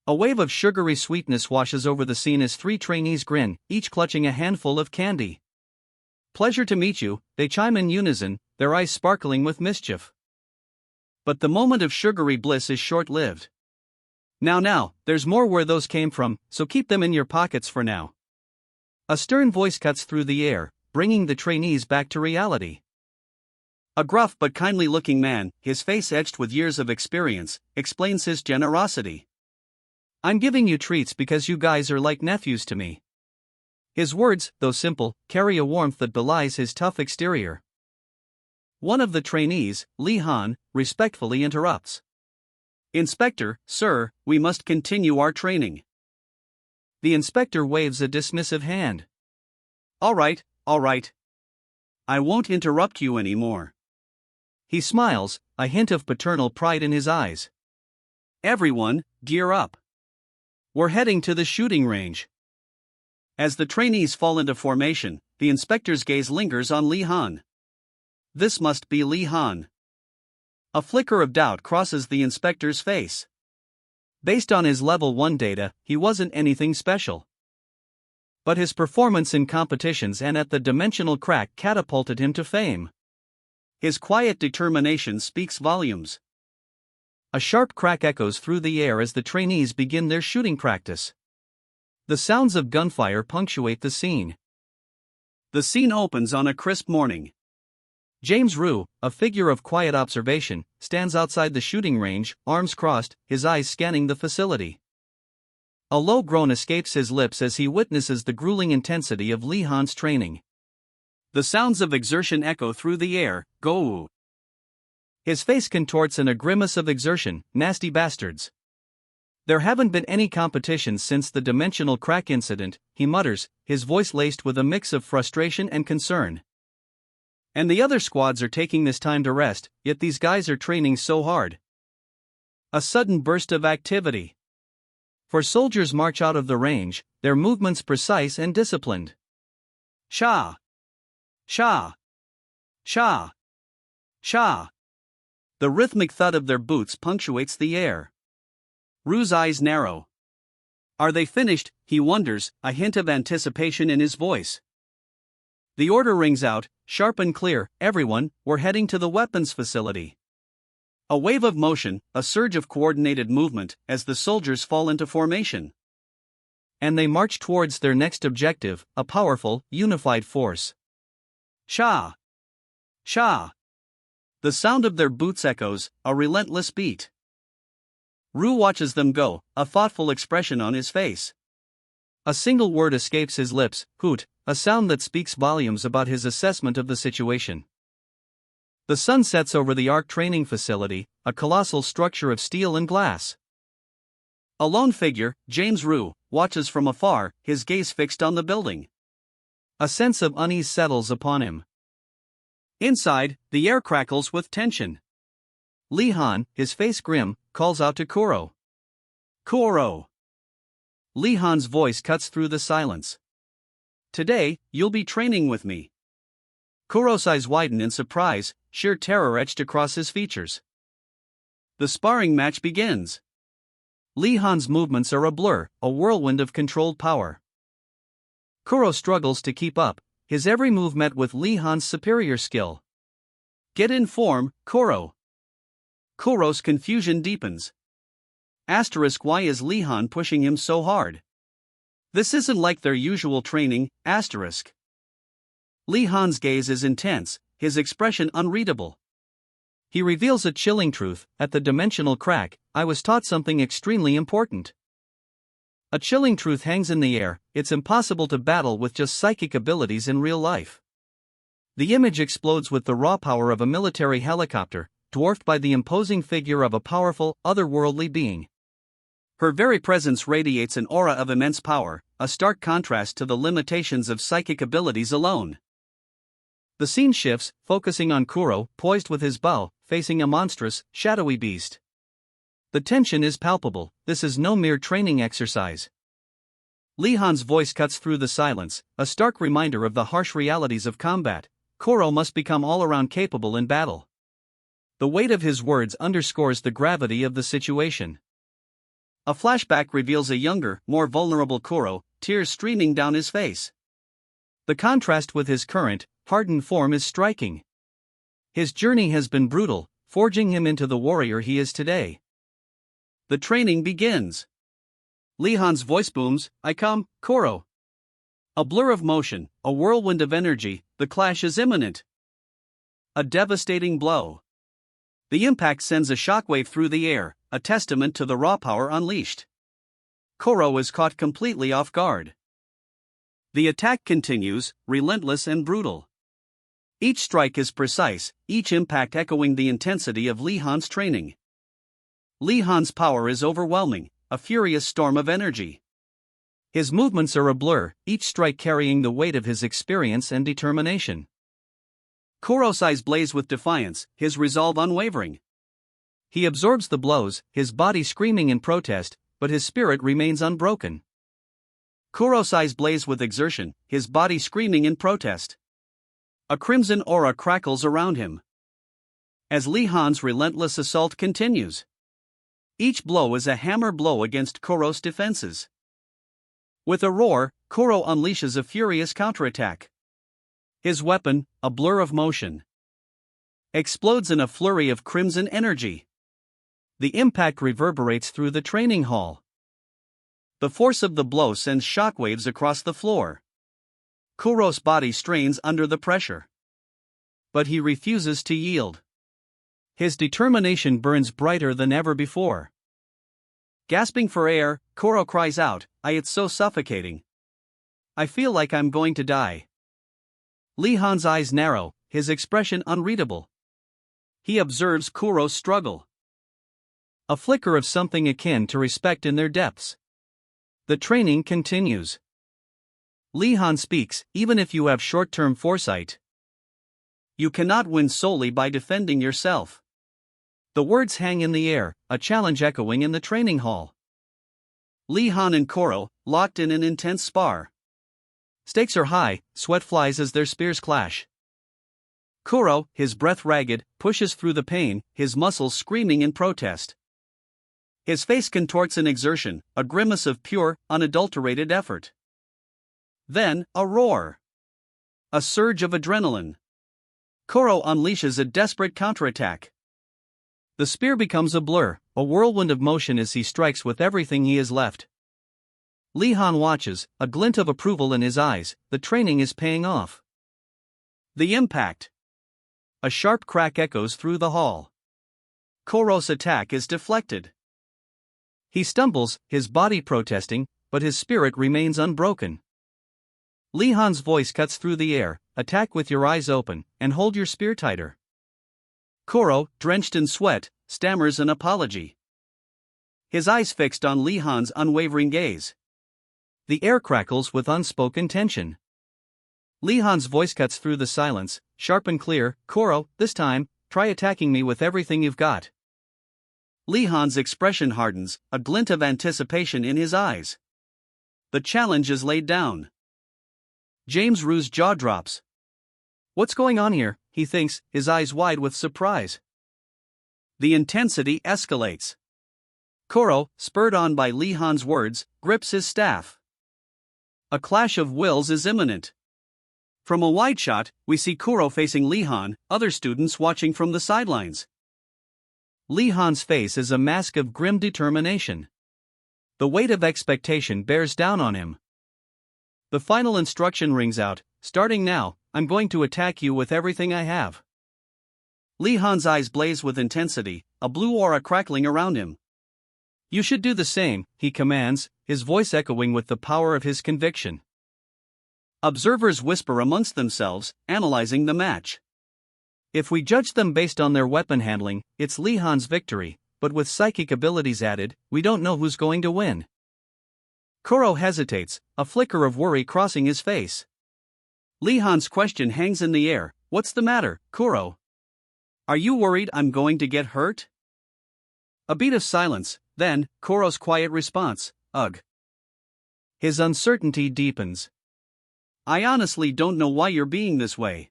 A wave of sugary sweetness washes over the scene as three trainees grin, each clutching a handful of candy. "Pleasure to meet you," they chime in unison, their eyes sparkling with mischief. But the moment of sugary bliss is short-lived. Now, there's more where those came from, so keep them in your pockets for now. A stern voice cuts through the air, bringing the trainees back to reality. A gruff but kindly-looking man, his face etched with years of experience, explains his generosity. I'm giving you treats because you guys are like nephews to me. His words, though simple, carry a warmth that belies his tough exterior. One of the trainees, Lee Han, respectfully interrupts. Inspector, sir, we must continue our training. The inspector waves a dismissive hand. All right. I won't interrupt you anymore. He smiles, a hint of paternal pride in his eyes. Everyone, gear up. We're heading to the shooting range. As the trainees fall into formation, the inspector's gaze lingers on Lee Han. This must be Lee Han. A flicker of doubt crosses the inspector's face. Based on his level 1 data, he wasn't anything special. But his performance in competitions and at the Dimensional Crack catapulted him to fame. His quiet determination speaks volumes. A sharp crack echoes through the air as the trainees begin their shooting practice. The sounds of gunfire punctuate the scene. The scene opens on a crisp morning. James Rue, a figure of quiet observation, stands outside the shooting range, arms crossed, his eyes scanning the facility. A low groan escapes his lips as he witnesses the grueling intensity of Lee Han's training. The sounds of exertion echo through the air, go. His face contorts in a grimace of exertion, nasty bastards. There haven't been any competitions since the Dimensional Crack incident, he mutters, his voice laced with a mix of frustration and concern. And the other squads are taking this time to rest, yet these guys are training so hard. A sudden burst of activity. For soldiers march out of the range, their movements precise and disciplined. Sha! Sha! Sha! Sha! The rhythmic thud of their boots punctuates the air. Rue's eyes narrow. Are they finished, he wonders, a hint of anticipation in his voice. The order rings out, sharp and clear, everyone, we're heading to the weapons facility. A wave of motion, a surge of coordinated movement, as the soldiers fall into formation. And they march towards their next objective, a powerful, unified force. Sha! Sha! The sound of their boots echoes, a relentless beat. Rue watches them go, a thoughtful expression on his face. A single word escapes his lips, hoot, a sound that speaks volumes about his assessment of the situation. The sun sets over the ARC training facility, a colossal structure of steel and glass. A lone figure, James Rue, watches from afar, his gaze fixed on the building. A sense of unease settles upon him. Inside, the air crackles with tension. Lee Han, his face grim, calls out to Kuro. Kuro! Lee Han's voice cuts through the silence. Today, you'll be training with me. Kuro's eyes widen in surprise, sheer terror etched across his features. The sparring match begins. Lee Han's movements are a blur, a whirlwind of controlled power. Kuro struggles to keep up, his every move met with Lee Han's superior skill. Get in form, Kuro. Kuro's confusion deepens. Why is Lee Han pushing him so hard? This isn't like their usual training, Lee Han's gaze is intense, his expression unreadable. He reveals a chilling truth, at the Dimensional Crack, I was taught something extremely important. A chilling truth hangs in the air, it's impossible to battle with just psychic abilities in real life. The image explodes with the raw power of a military helicopter, dwarfed by the imposing figure of a powerful, otherworldly being. Her very presence radiates an aura of immense power, a stark contrast to the limitations of psychic abilities alone. The scene shifts, focusing on Kuro, poised with his bow, facing a monstrous, shadowy beast. The tension is palpable, this is no mere training exercise. Lee Han's voice cuts through the silence, a stark reminder of the harsh realities of combat. Kuro must become all-around capable in battle. The weight of his words underscores the gravity of the situation. A flashback reveals a younger, more vulnerable Kuro, tears streaming down his face. The contrast with his current, hardened form is striking. His journey has been brutal, forging him into the warrior he is today. The training begins. Lee Han's voice booms, "I come, Koro." A blur of motion, a whirlwind of energy, the clash is imminent. A devastating blow. The impact sends a shockwave through the air, a testament to the raw power unleashed. Koro is caught completely off guard. The attack continues, relentless and brutal. Each strike is precise, each impact echoing the intensity of Lee Han's training. Lee Han's power is overwhelming, a furious storm of energy. His movements are a blur, each strike carrying the weight of his experience and determination. Koro's eyes blaze with defiance, his resolve unwavering. He absorbs the blows, his body screaming in protest, but his spirit remains unbroken. Koro's eyes blaze with exertion, his body screaming in protest. A crimson aura crackles around him. As Lee Han's relentless assault continues. Each blow is a hammer blow against Koro's defenses. With a roar, Koro unleashes a furious counterattack. His weapon, a blur of motion, explodes in a flurry of crimson energy. The impact reverberates through the training hall. The force of the blow sends shockwaves across the floor. Koro's body strains under the pressure. But he refuses to yield. His determination burns brighter than ever before. Gasping for air, Koro cries out, "It's so suffocating. I feel like I'm going to die." Lee Han's eyes narrow, his expression unreadable. He observes Koro's struggle. A flicker of something akin to respect in their depths. The training continues. Lee Han speaks, "Even if you have short-term foresight, you cannot win solely by defending yourself." The words hang in the air, a challenge echoing in the training hall. Lee Han and Koro, locked in an intense spar. Stakes are high, sweat flies as their spears clash. Koro, his breath ragged, pushes through the pain, his muscles screaming in protest. His face contorts in exertion, a grimace of pure, unadulterated effort. Then, a roar. A surge of adrenaline. Koro unleashes a desperate counterattack. The spear becomes a blur, a whirlwind of motion as he strikes with everything he has left. Lee Han watches, a glint of approval in his eyes. The training is paying off. The impact. A sharp crack echoes through the hall. Koro's attack is deflected. He stumbles, his body protesting, but his spirit remains unbroken. Lee Han's voice cuts through the air, "Attack with your eyes open, and hold your spear tighter." Koro, drenched in sweat, stammers an apology. His eyes fixed on Lee Han's unwavering gaze. The air crackles with unspoken tension. Lee Han's voice cuts through the silence, sharp and clear, "Koro, this time, try attacking me with everything you've got." Lee Han's expression hardens, a glint of anticipation in his eyes. The challenge is laid down. James Rue's jaw drops. What's going on here, he thinks, his eyes wide with surprise. The intensity escalates. Koro, spurred on by Lee Han's words, grips his staff. A clash of wills is imminent. From a wide shot, we see Koro facing Lee Han, other students watching from the sidelines. Lee Han's face is a mask of grim determination. The weight of expectation bears down on him. The final instruction rings out, "Starting now, I'm going to attack you with everything I have." Lee Han's eyes blaze with intensity, a blue aura crackling around him. "You should do the same," he commands, his voice echoing with the power of his conviction. Observers whisper amongst themselves, analyzing the match. If we judge them based on their weapon handling, it's Lee Han's victory, but with psychic abilities added, we don't know who's going to win. Koro hesitates, a flicker of worry crossing his face. Lee Han's question hangs in the air, "What's the matter, Koro? Are you worried I'm going to get hurt?" A beat of silence, then, Koro's quiet response, "Ugh." His uncertainty deepens. "I honestly don't know why you're being this way.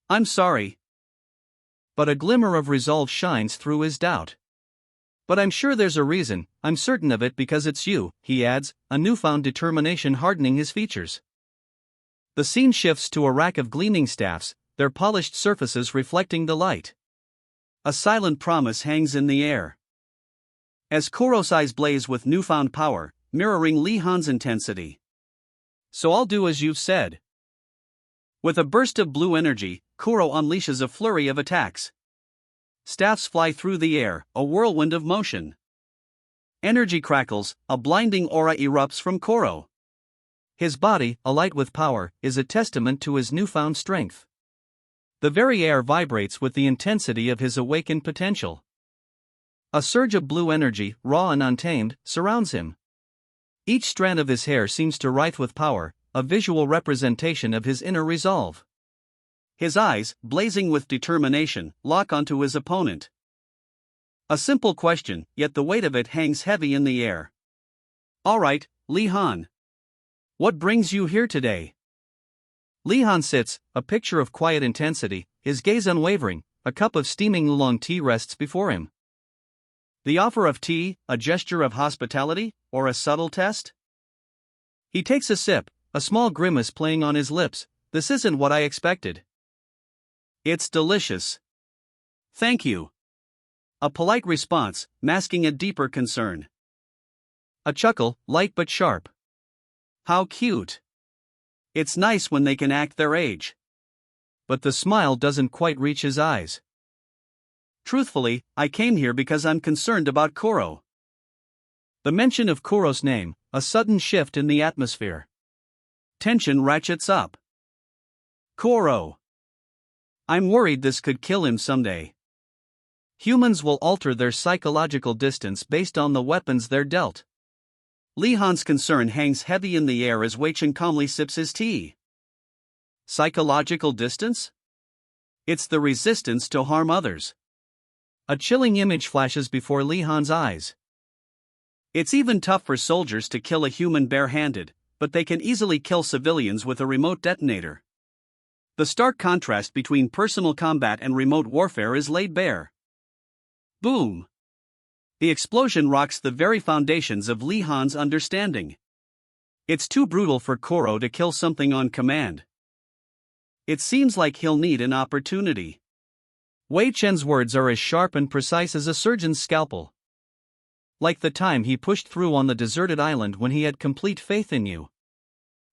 I'm sorry." But a glimmer of resolve shines through his doubt. "But I'm sure there's a reason, I'm certain of it because it's you," he adds, a newfound determination hardening his features. The scene shifts to a rack of gleaming staffs, their polished surfaces reflecting the light. A silent promise hangs in the air. as Kuro's eyes blaze with newfound power, mirroring Lee Han's intensity. So I'll do as you've said. With a burst of blue energy, Kuro unleashes a flurry of attacks. Staffs fly through the air, a whirlwind of motion. Energy crackles, a blinding aura erupts from Kuro. His body, alight with power, is a testament to his newfound strength. The very air vibrates with the intensity of his awakened potential. A surge of blue energy, raw and untamed, surrounds him. Each strand of his hair seems to writhe with power, a visual representation of his inner resolve. His eyes, blazing with determination, lock onto his opponent. A simple question, yet the weight of it hangs heavy in the air. All right, Lee Han. What brings you here today? Lee Han sits, a picture of quiet intensity, his gaze unwavering. A cup of steaming oolong tea rests before him. The offer of tea, a gesture of hospitality, or a subtle test? He takes a sip, a small grimace playing on his lips. This isn't what I expected. It's delicious. Thank you. A polite response, masking a deeper concern. A chuckle, light but sharp. How cute. It's nice when they can act their age. But the smile doesn't quite reach his eyes. Truthfully, I came here because I'm concerned about Kuro. The mention of Kuro's name, a sudden shift in the atmosphere. Tension ratchets up. Kuro. I'm worried this could kill him someday. Humans will alter their psychological distance based on the weapons they're dealt. Lee Han's concern hangs heavy in the air as Wei Chen calmly sips his tea. Psychological distance? It's the resistance to harm others. A chilling image flashes before Lee Han's eyes. It's even tough for soldiers to kill a human barehanded, but they can easily kill civilians with a remote detonator. The stark contrast between personal combat and remote warfare is laid bare. Boom! The explosion rocks the very foundations of Lee Han's understanding. It's too brutal for Kuro to kill something on command. It seems like he'll need an opportunity. Wei Chen's words are as sharp and precise as a surgeon's scalpel. Like the time he pushed through on the deserted island when he had complete faith in you.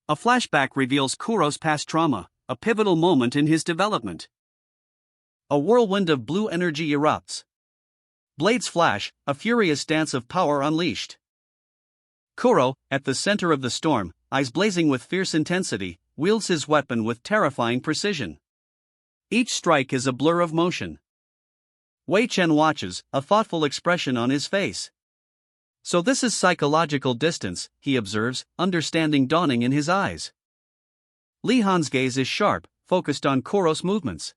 A flashback reveals Kuro's past trauma, a pivotal moment in his development. A whirlwind of blue energy erupts. Blades flash, a furious dance of power unleashed. Kuro, at the center of the storm, eyes blazing with fierce intensity, wields his weapon with terrifying precision. Each strike is a blur of motion. Wei Chen watches, a thoughtful expression on his face. So this is psychological distance, he observes, understanding dawning in his eyes. Lee Han's gaze is sharp, focused on Kuro's movements.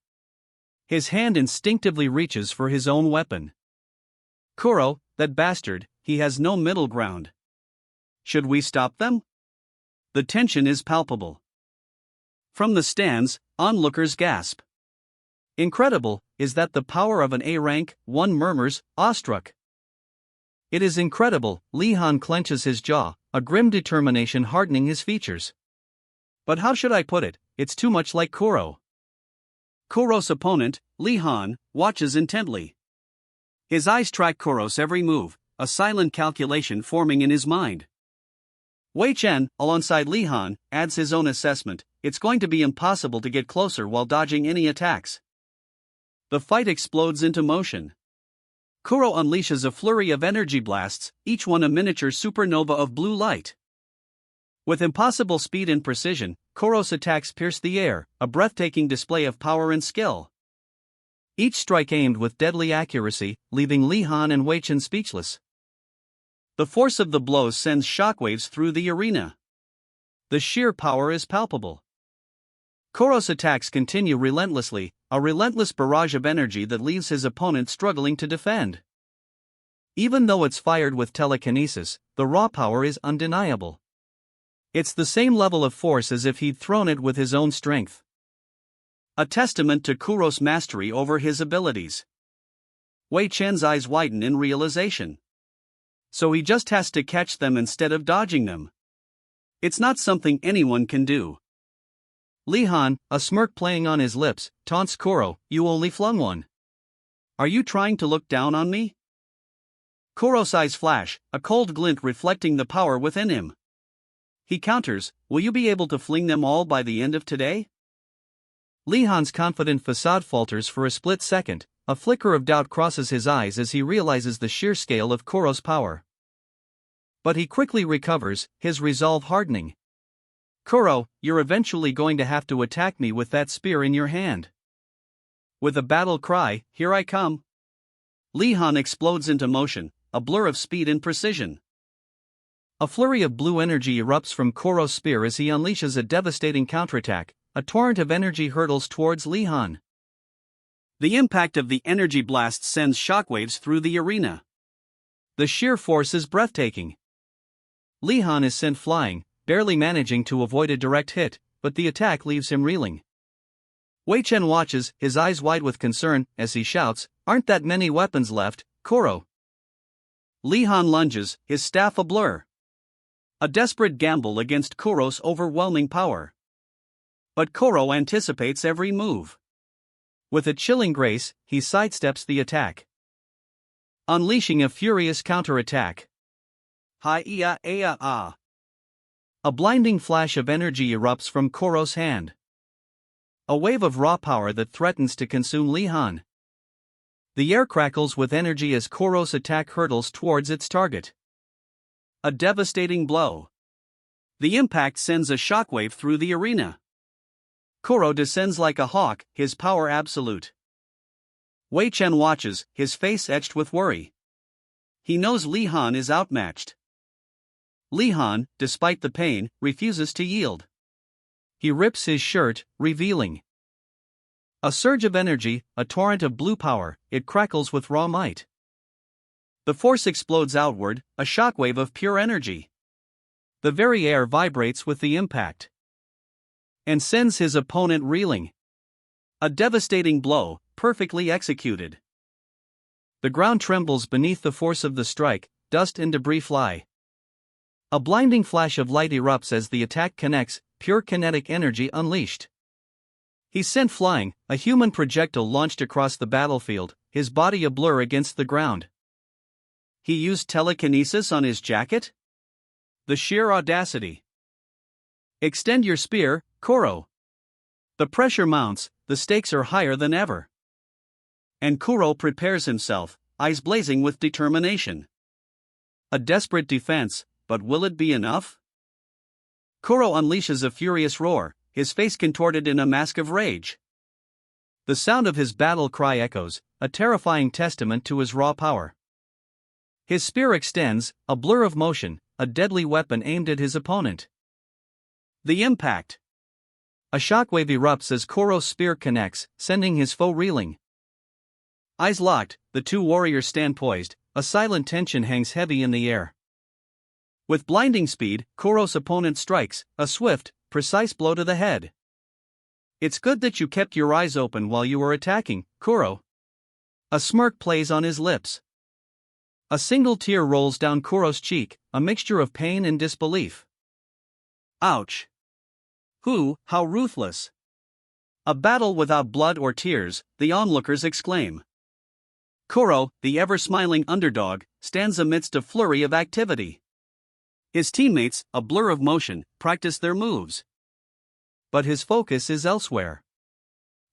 His hand instinctively reaches for his own weapon. Kuro, that bastard, he has no middle ground. Should we stop them? The tension is palpable. From the stands, onlookers gasp. Incredible, is that the power of an A rank? One murmurs, awestruck. It is incredible, Lee Han clenches his jaw, a grim determination hardening his features. But how should I put it, it's too much like Kuro. Kuro's opponent, Lee Han, watches intently. His eyes track Kuro's every move, a silent calculation forming in his mind. Wei Chen, alongside Lee Han, adds his own assessment. It's going to be impossible to get closer while dodging any attacks. The fight explodes into motion. Kuro unleashes a flurry of energy blasts, each one a miniature supernova of blue light. With impossible speed and precision, Kuro's attacks pierce the air, a breathtaking display of power and skill. Each strike aimed with deadly accuracy, leaving Lee Han and Wei Chen speechless. The force of the blows sends shockwaves through the arena. The sheer power is palpable. Kuro's attacks continue relentlessly, a relentless barrage of energy that leaves his opponent struggling to defend. Even though it's fired with telekinesis, the raw power is undeniable. It's the same level of force as if he'd thrown it with his own strength. A testament to Kuro's mastery over his abilities. Wei Chen's eyes widen in realization. So he just has to catch them instead of dodging them. It's not something anyone can do. Lee Han, a smirk playing on his lips, taunts Kuro, "You only flung one. Are you trying to look down on me?" Kuro's eyes flash, a cold glint reflecting the power within him. He counters, "Will you be able to fling them all by the end of today?" Lee Han's confident facade falters for a split second, a flicker of doubt crosses his eyes as he realizes the sheer scale of Kuro's power. But he quickly recovers, his resolve hardening. "Kuro, you're eventually going to have to attack me with that spear in your hand." With a battle cry, "Here I come!" Lee Han explodes into motion, a blur of speed and precision. A flurry of blue energy erupts from Kuro's spear as he unleashes a devastating counterattack. A torrent of energy hurtles towards Lee Han. The impact of the energy blast sends shockwaves through the arena. The sheer force is breathtaking. Lee Han is sent flying, barely managing to avoid a direct hit, but the attack leaves him reeling. Wei Chen watches, his eyes wide with concern, as he shouts, "Aren't that many weapons left, Kuro?" Lee Han lunges, his staff a blur. A desperate gamble against Kuro's overwhelming power. But Kuro anticipates every move. With a chilling grace, he sidesteps the attack, unleashing a furious counterattack. Hi-ya-a-ya-ah. A blinding flash of energy erupts from Kuro's hand. A wave of raw power that threatens to consume Lee Han. The air crackles with energy as Kuro's attack hurtles towards its target. A devastating blow. The impact sends a shockwave through the arena. Kuro descends like a hawk, his power absolute. Wei Chen watches, his face etched with worry. He knows Lee Han is outmatched. Lee Han, despite the pain, refuses to yield. He rips his shirt, revealing a surge of energy, a torrent of blue power. It crackles with raw might. The force explodes outward, a shockwave of pure energy. The very air vibrates with the impact and sends his opponent reeling. A devastating blow, perfectly executed. The ground trembles beneath the force of the strike, dust and debris fly. A blinding flash of light erupts as the attack connects, pure kinetic energy unleashed. He's sent flying, a human projectile launched across the battlefield, his body a blur against the ground. He used telekinesis on his jacket? The sheer audacity. Extend your spear, Kuro. The pressure mounts, the stakes are higher than ever. And Kuro prepares himself, eyes blazing with determination. A desperate defense, but will it be enough? Kuro unleashes a furious roar, his face contorted in a mask of rage. The sound of his battle cry echoes, a terrifying testament to his raw power. His spear extends, a blur of motion, a deadly weapon aimed at his opponent. The impact. A shockwave erupts as Kuro's spear connects, sending his foe reeling. Eyes locked, the two warriors stand poised, a silent tension hangs heavy in the air. With blinding speed, Kuro's opponent strikes, a swift, precise blow to the head. "It's good that you kept your eyes open while you were attacking, Kuro." A smirk plays on his lips. A single tear rolls down Kuro's cheek, a mixture of pain and disbelief. Ouch. How ruthless. A battle without blood or tears, the onlookers exclaim. Kuro, the ever-smiling underdog, stands amidst a flurry of activity. His teammates, a blur of motion, practice their moves. But his focus is elsewhere.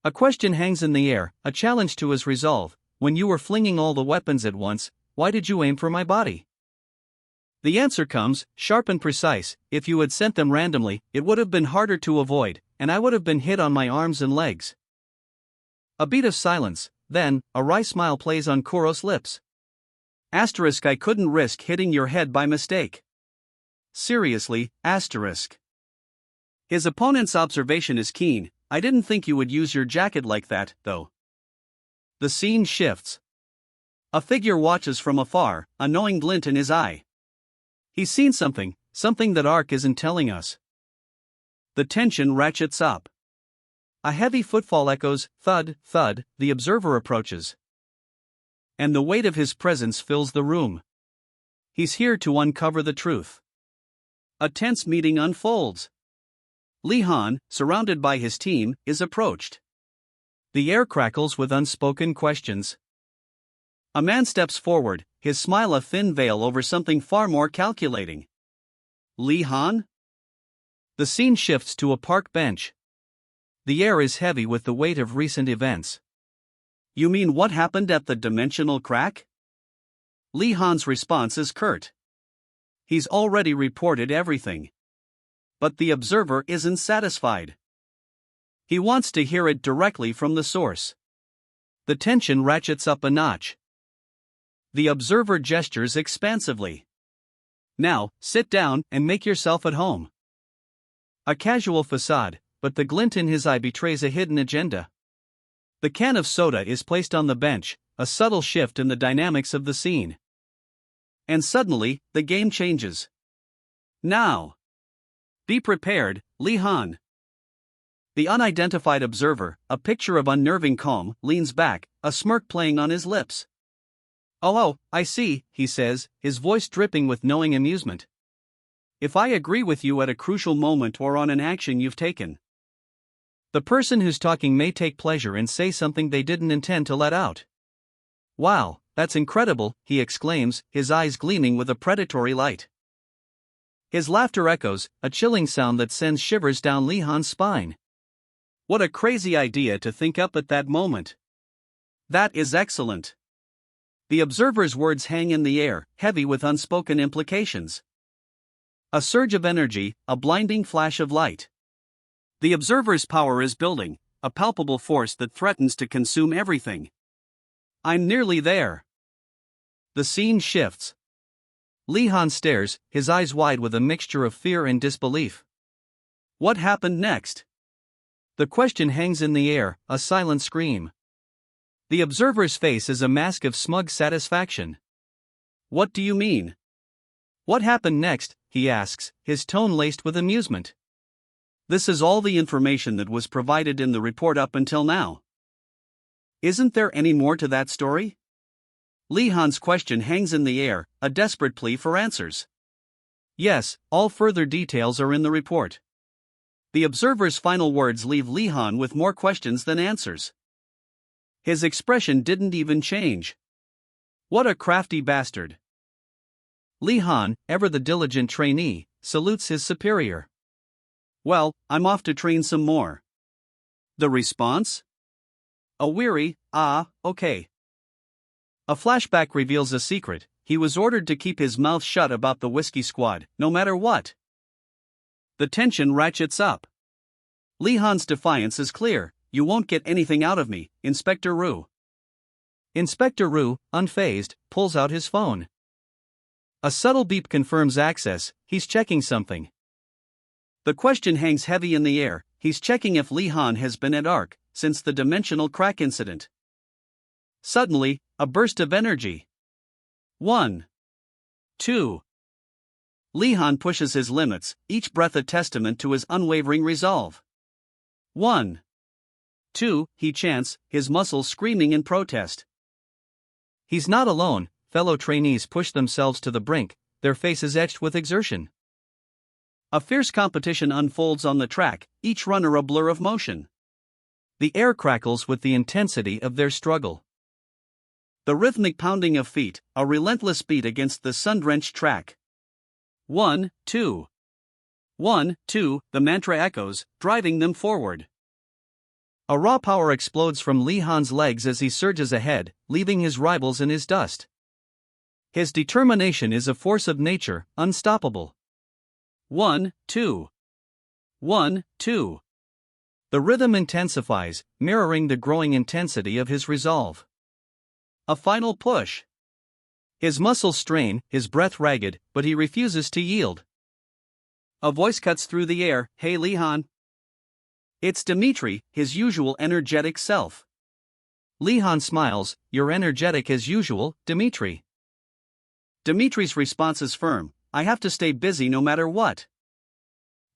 A question hangs in the air, a challenge to his resolve. "When you were flinging all the weapons at once, why did you aim for my body?" The answer comes, sharp and precise: "If you had sent them randomly, it would have been harder to avoid, and I would have been hit on my arms and legs." A beat of silence, then, a wry smile plays on Kuro's lips. Asterisk, "I couldn't risk hitting your head by mistake." Seriously, asterisk. His opponent's observation is keen. "I didn't think you would use your jacket like that, though." The scene shifts. A figure watches from afar, a knowing glint in his eye. He's seen something that Ark isn't telling us. The tension ratchets up. A heavy footfall echoes, thud, thud, the observer approaches. And the weight of his presence fills the room. He's here to uncover the truth. A tense meeting unfolds. Lee Han, surrounded by his team, is approached. The air crackles with unspoken questions. A man steps forward, his smile a thin veil over something far more calculating. Lee Han? The scene shifts to a park bench. The air is heavy with the weight of recent events. You mean what happened at the dimensional crack? Lee Han's response is curt. He's already reported everything. But the observer isn't satisfied. He wants to hear it directly from the source. The tension ratchets up a notch. The observer gestures expansively. Now, sit down and make yourself at home. A casual facade, but the glint in his eye betrays a hidden agenda. The can of soda is placed on the bench, a subtle shift in the dynamics of the scene. And suddenly, the game changes. Now. Be prepared, Lee Han. The unidentified observer, a picture of unnerving calm, leans back, a smirk playing on his lips. Oh, I see, he says, his voice dripping with knowing amusement. If I agree with you at a crucial moment or on an action you've taken. The person who's talking may take pleasure and say something they didn't intend to let out. Wow, that's incredible, he exclaims, his eyes gleaming with a predatory light. His laughter echoes, a chilling sound that sends shivers down Lee Han's spine. What a crazy idea to think up at that moment. That is excellent. The observer's words hang in the air, heavy with unspoken implications. A surge of energy, a blinding flash of light. The observer's power is building, a palpable force that threatens to consume everything. I'm nearly there. The scene shifts. Lee Han stares, his eyes wide with a mixture of fear and disbelief. What happened next? The question hangs in the air, a silent scream. The observer's face is a mask of smug satisfaction. What do you mean? What happened next, he asks, his tone laced with amusement. This is all the information that was provided in the report up until now. Isn't there any more to that story? Lee Han's question hangs in the air, a desperate plea for answers. Yes, all further details are in the report. The observer's final words leave Lee Han with more questions than answers. His expression didn't even change. What a crafty bastard. Lee Han, ever the diligent trainee, salutes his superior. Well, I'm off to train some more. The response? A weary, okay. A flashback reveals a secret. He was ordered to keep his mouth shut about the Whiskey Squad, no matter what. The tension ratchets up. Lee Han's defiance is clear. You won't get anything out of me, Inspector Rue. Inspector Rue, unfazed, pulls out his phone. A subtle beep confirms access. He's checking something. The question hangs heavy in the air. He's checking if Lee Han has been at ARC since the dimensional crack incident. Suddenly, a burst of energy. 1. 2. Lee Han pushes his limits, each breath a testament to his unwavering resolve. 1. 2, he chants, his muscles screaming in protest. He's not alone, fellow trainees push themselves to the brink, their faces etched with exertion. A fierce competition unfolds on the track, each runner a blur of motion. The air crackles with the intensity of their struggle. The rhythmic pounding of feet, a relentless beat against the sun-drenched track. 1, 2. 1, 2, the mantra echoes, driving them forward. A raw power explodes from Lee Han's legs as he surges ahead, leaving his rivals in his dust. His determination is a force of nature, unstoppable. 1, 2. 1, 2. The rhythm intensifies, mirroring the growing intensity of his resolve. A final push. His muscles strain, his breath ragged, but he refuses to yield. A voice cuts through the air, "Hey Lee Han." It's Dimitri, his usual energetic self. Lee Han smiles, "You're energetic as usual, Dimitri." Dimitri's response is firm, "I have to stay busy no matter what."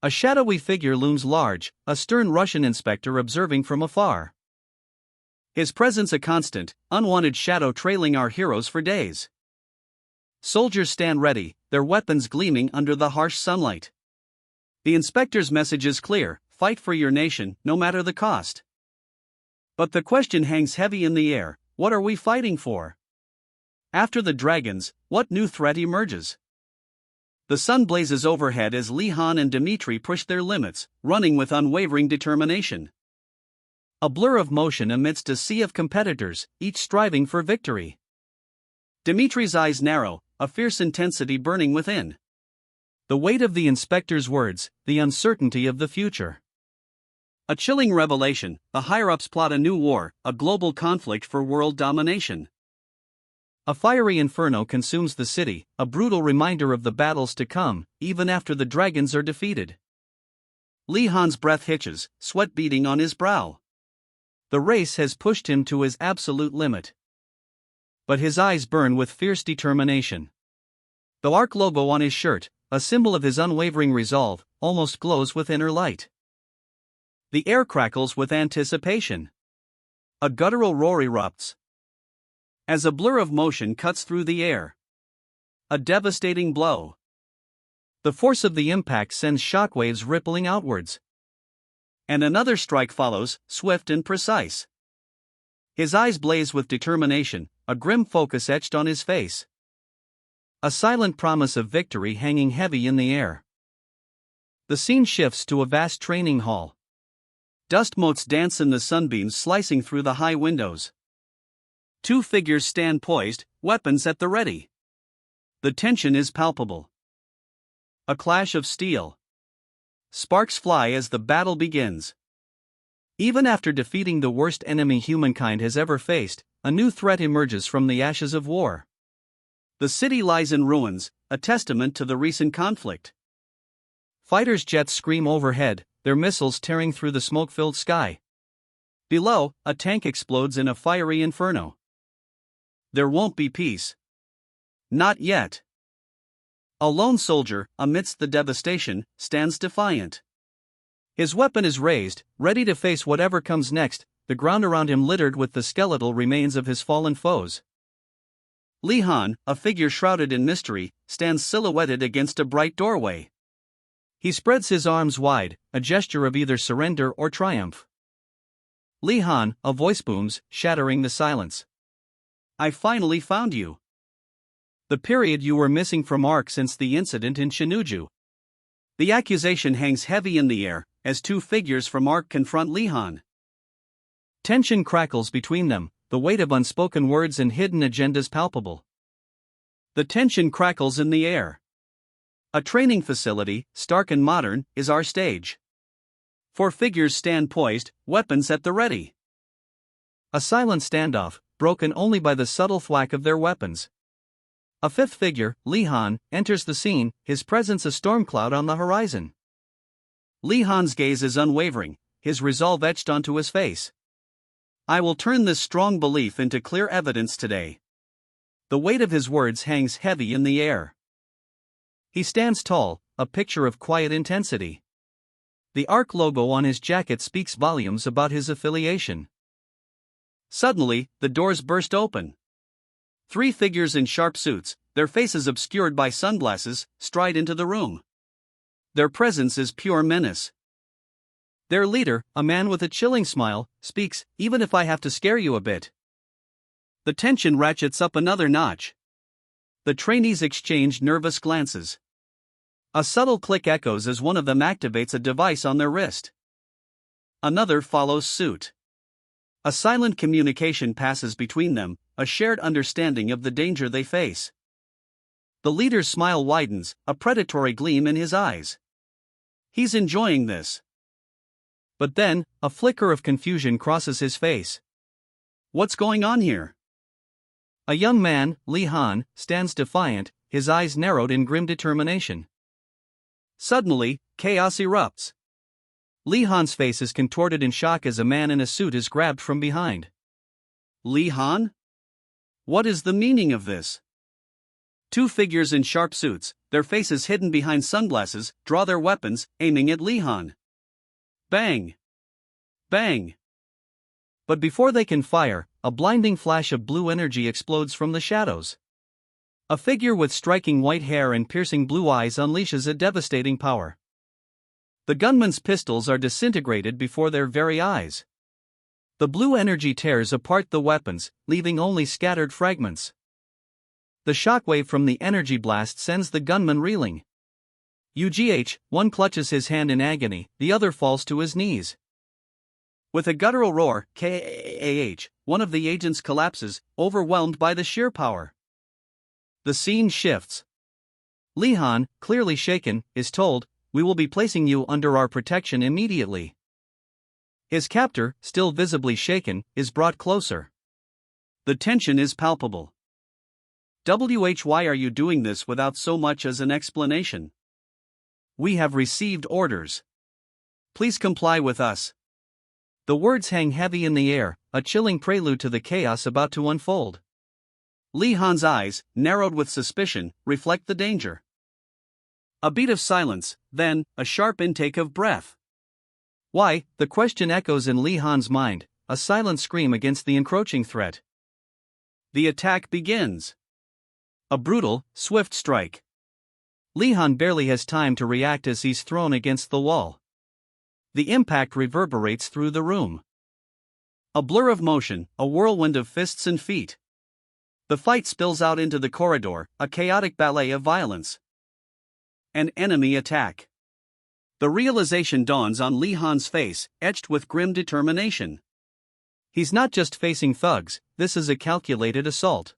A shadowy figure looms large, a stern Russian inspector observing from afar. His presence a constant, unwanted shadow trailing our heroes for days. Soldiers stand ready, their weapons gleaming under the harsh sunlight. The inspector's message is clear: fight for your nation, no matter the cost. But the question hangs heavy in the air: what are we fighting for? After the dragons, what new threat emerges? The sun blazes overhead as Lee Han and Dmitri push their limits, running with unwavering determination. A blur of motion amidst a sea of competitors, each striving for victory. Dmitri's eyes narrow, a fierce intensity burning within. The weight of the inspector's words, the uncertainty of the future. A chilling revelation: the higher-ups plot a new war, a global conflict for world domination. A fiery inferno consumes the city, a brutal reminder of the battles to come, even after the dragons are defeated. Lee Han's breath hitches, sweat beading on his brow. The race has pushed him to his absolute limit. But his eyes burn with fierce determination. The ARC logo on his shirt, a symbol of his unwavering resolve, almost glows with inner light. The air crackles with anticipation. A guttural roar erupts. As a blur of motion cuts through the air. A devastating blow. The force of the impact sends shockwaves rippling outwards. And another strike follows, swift and precise. His eyes blaze with determination, a grim focus etched on his face. A silent promise of victory hanging heavy in the air. The scene shifts to a vast training hall. Dust motes dance in the sunbeams slicing through the high windows. Two figures stand poised, weapons at the ready. The tension is palpable. A clash of steel. Sparks fly as the battle begins. Even after defeating the worst enemy humankind has ever faced, a new threat emerges from the ashes of war. The city lies in ruins, a testament to the recent conflict. Fighters' jets scream overhead, their missiles tearing through the smoke-filled sky. Below, a tank explodes in a fiery inferno. There won't be peace. Not yet. A lone soldier, amidst the devastation, stands defiant. His weapon is raised, ready to face whatever comes next, the ground around him littered with the skeletal remains of his fallen foes. Lee Han, a figure shrouded in mystery, stands silhouetted against a bright doorway. He spreads his arms wide, a gesture of either surrender or triumph. Lee Han, a voice booms, shattering the silence. I finally found you. The period you were missing from ARC since the incident in Shinuju. The accusation hangs heavy in the air, as two figures from ARC confront Lee Han. Tension crackles between them, the weight of unspoken words and hidden agendas palpable. The tension crackles in the air. A training facility, stark and modern, is our stage. Four figures stand poised, weapons at the ready. A silent standoff, broken only by the subtle thwack of their weapons. A fifth figure, Lee Han, enters the scene, his presence a storm cloud on the horizon. Lee Han's gaze is unwavering, his resolve etched onto his face. I will turn this strong belief into clear evidence today. The weight of his words hangs heavy in the air. He stands tall, a picture of quiet intensity. The ARC logo on his jacket speaks volumes about his affiliation. Suddenly, the doors burst open. Three figures in sharp suits, their faces obscured by sunglasses, stride into the room. Their presence is pure menace. Their leader, a man with a chilling smile, speaks, "Even if I have to scare you a bit." The tension ratchets up another notch. The trainees exchange nervous glances. A subtle click echoes as one of them activates a device on their wrist. Another follows suit. A silent communication passes between them, a shared understanding of the danger they face. The leader's smile widens, a predatory gleam in his eyes. He's enjoying this. But then, a flicker of confusion crosses his face. What's going on here? A young man, Lee Han, stands defiant, his eyes narrowed in grim determination. Suddenly, chaos erupts. Lee Han's face is contorted in shock as a man in a suit is grabbed from behind. Lee Han? What is the meaning of this? Two figures in sharp suits, their faces hidden behind sunglasses, draw their weapons, aiming at Lee Han. Bang! Bang! But before they can fire, a blinding flash of blue energy explodes from the shadows. A figure with striking white hair and piercing blue eyes unleashes a devastating power. The gunman's pistols are disintegrated before their very eyes. The blue energy tears apart the weapons, leaving only scattered fragments. The shockwave from the energy blast sends the gunman reeling. One clutches his hand in agony, the other falls to his knees. With a guttural roar, one of the agents collapses, overwhelmed by the sheer power. The scene shifts. Lee-han, clearly shaken, is told, "We will be placing you under our protection immediately." His captor, still visibly shaken, is brought closer. The tension is palpable. Why are you doing this without so much as an explanation? We have received orders. Please comply with us. The words hang heavy in the air, a chilling prelude to the chaos about to unfold. Lee-han's eyes, narrowed with suspicion, reflect the danger. A beat of silence, then, a sharp intake of breath. Why? The question echoes in Lee-han's mind, a silent scream against the encroaching threat. The attack begins. A brutal, swift strike. Lee-han barely has time to react as he's thrown against the wall. The impact reverberates through the room. A blur of motion, a whirlwind of fists and feet. The fight spills out into the corridor, a chaotic ballet of violence. An enemy attack. The realization dawns on Lee-han's face, etched with grim determination. He's not just facing thugs, this is a calculated assault.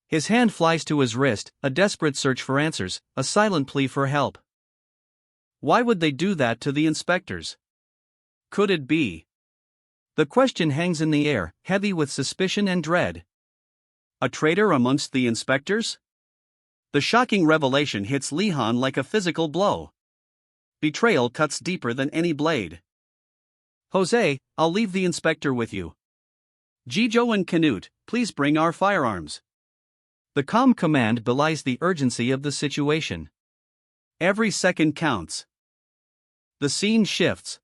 His hand flies to his wrist, a desperate search for answers, a silent plea for help. Why would they do that to the inspectors? Could it be? The question hangs in the air, heavy with suspicion and dread. A traitor amongst the inspectors? The shocking revelation hits Lee-han like a physical blow. Betrayal cuts deeper than any blade. Jose, I'll leave the inspector with you. Jijo and Canute, please bring our firearms. The calm command belies the urgency of the situation. Every second counts. The scene shifts.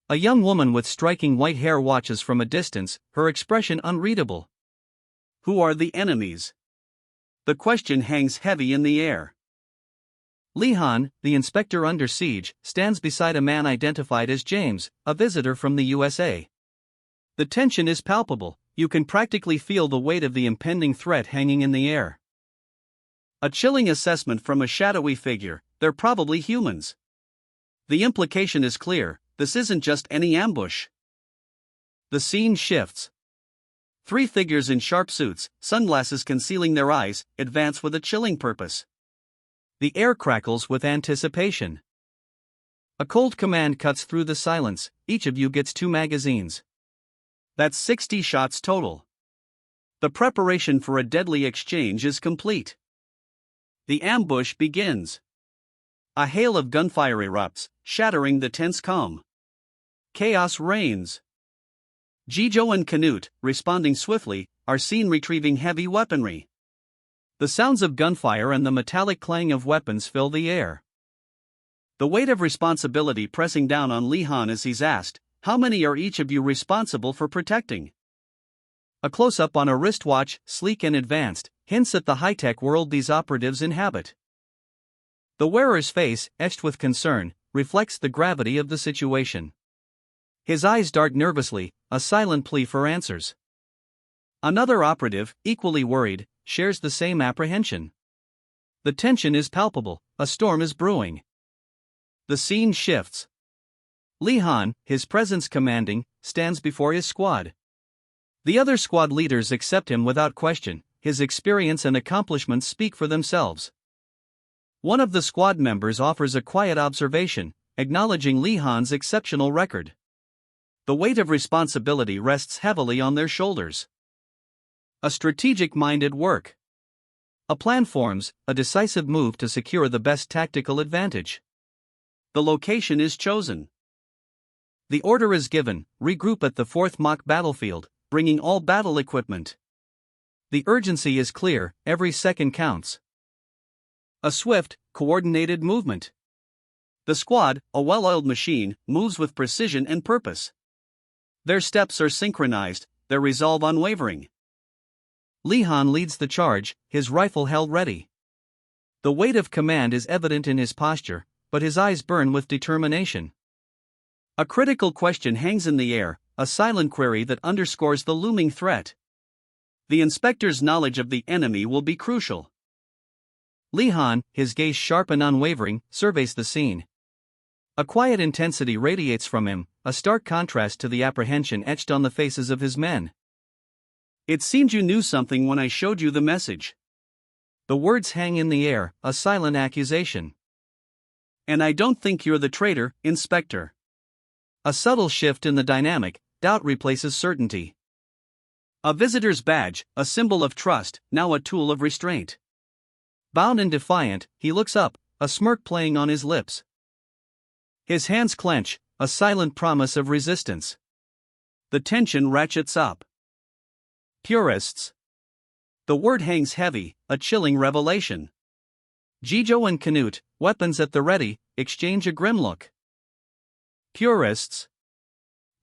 A young woman with striking white hair watches from a distance, her expression unreadable. Who are the enemies? The question hangs heavy in the air. Lee-han, the inspector under siege, stands beside a man identified as James, a visitor from the USA. The tension is palpable, you can practically feel the weight of the impending threat hanging in the air. A chilling assessment from a shadowy figure, they're probably humans. The implication is clear, this isn't just any ambush. The scene shifts. Three figures in sharp suits, sunglasses concealing their eyes, advance with a chilling purpose. The air crackles with anticipation. A cold command cuts through the silence, each of you gets 2 magazines. That's 60 shots total. The preparation for a deadly exchange is complete. The ambush begins. A hail of gunfire erupts, shattering the tense calm. Chaos reigns. Jijo and Canute, responding swiftly, are seen retrieving heavy weaponry. The sounds of gunfire and the metallic clang of weapons fill the air. The weight of responsibility pressing down on Lee-han as he's asked, "How many are each of you responsible for protecting?" A close-up on a wristwatch, sleek and advanced, hints at the high-tech world these operatives inhabit. The wearer's face, etched with concern, reflects the gravity of the situation. His eyes dart nervously, a silent plea for answers. Another operative, equally worried, shares the same apprehension. The tension is palpable, a storm is brewing. The scene shifts. Lee-han, his presence commanding, stands before his squad. The other squad leaders accept him without question, his experience and accomplishments speak for themselves. One of the squad members offers a quiet observation, acknowledging Lee-han's exceptional record. The weight of responsibility rests heavily on their shoulders. A strategic mind at work. A plan forms, a decisive move to secure the best tactical advantage. The location is chosen. The order is given, regroup at the 4th mock battlefield, bringing all battle equipment. The urgency is clear, every second counts. A swift, coordinated movement. The squad, a well-oiled machine, moves with precision and purpose. Their steps are synchronized, their resolve unwavering. Lee-han leads the charge, his rifle held ready. The weight of command is evident in his posture, but his eyes burn with determination. A critical question hangs in the air, a silent query that underscores the looming threat. The inspector's knowledge of the enemy will be crucial. Lee Han, his gaze sharp and unwavering, surveys the scene. A quiet intensity radiates from him, a stark contrast to the apprehension etched on the faces of his men. It seemed you knew something when I showed you the message. The words hang in the air, a silent accusation. And I don't think you're the traitor, Inspector. A subtle shift in the dynamic, doubt replaces certainty. A visitor's badge, a symbol of trust, now a tool of restraint. Bound and defiant, he looks up, a smirk playing on his lips. His hands clench, a silent promise of resistance. The tension ratchets up. Purists. The word hangs heavy, a chilling revelation. Jijo and Canute, weapons at the ready, exchange a grim look. Purists.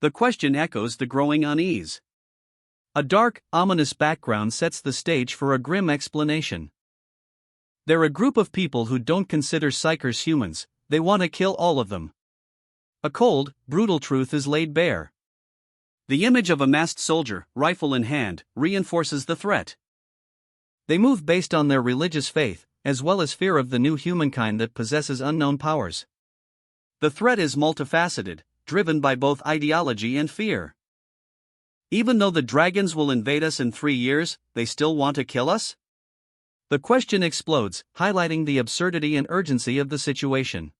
The question echoes the growing unease. A dark, ominous background sets the stage for a grim explanation. They're a group of people who don't consider psychers humans, they want to kill all of them. A cold, brutal truth is laid bare. The image of a masked soldier, rifle in hand, reinforces the threat. They move based on their religious faith, as well as fear of the new humankind that possesses unknown powers. The threat is multifaceted, driven by both ideology and fear. Even though the dragons will invade us in 3 years, they still want to kill us? The question explodes, highlighting the absurdity and urgency of the situation.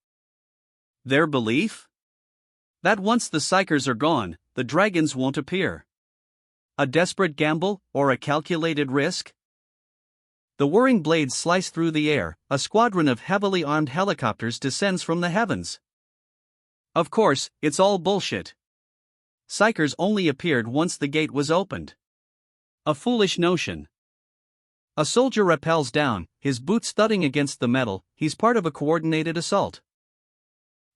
Their belief? That once the psychers are gone, the dragons won't appear. A desperate gamble, or a calculated risk? The whirring blades slice through the air, a squadron of heavily armed helicopters descends from the heavens. Of course, it's all bullshit. Psychers only appeared once the gate was opened. A foolish notion. A soldier rappels down, his boots thudding against the metal, he's part of a coordinated assault.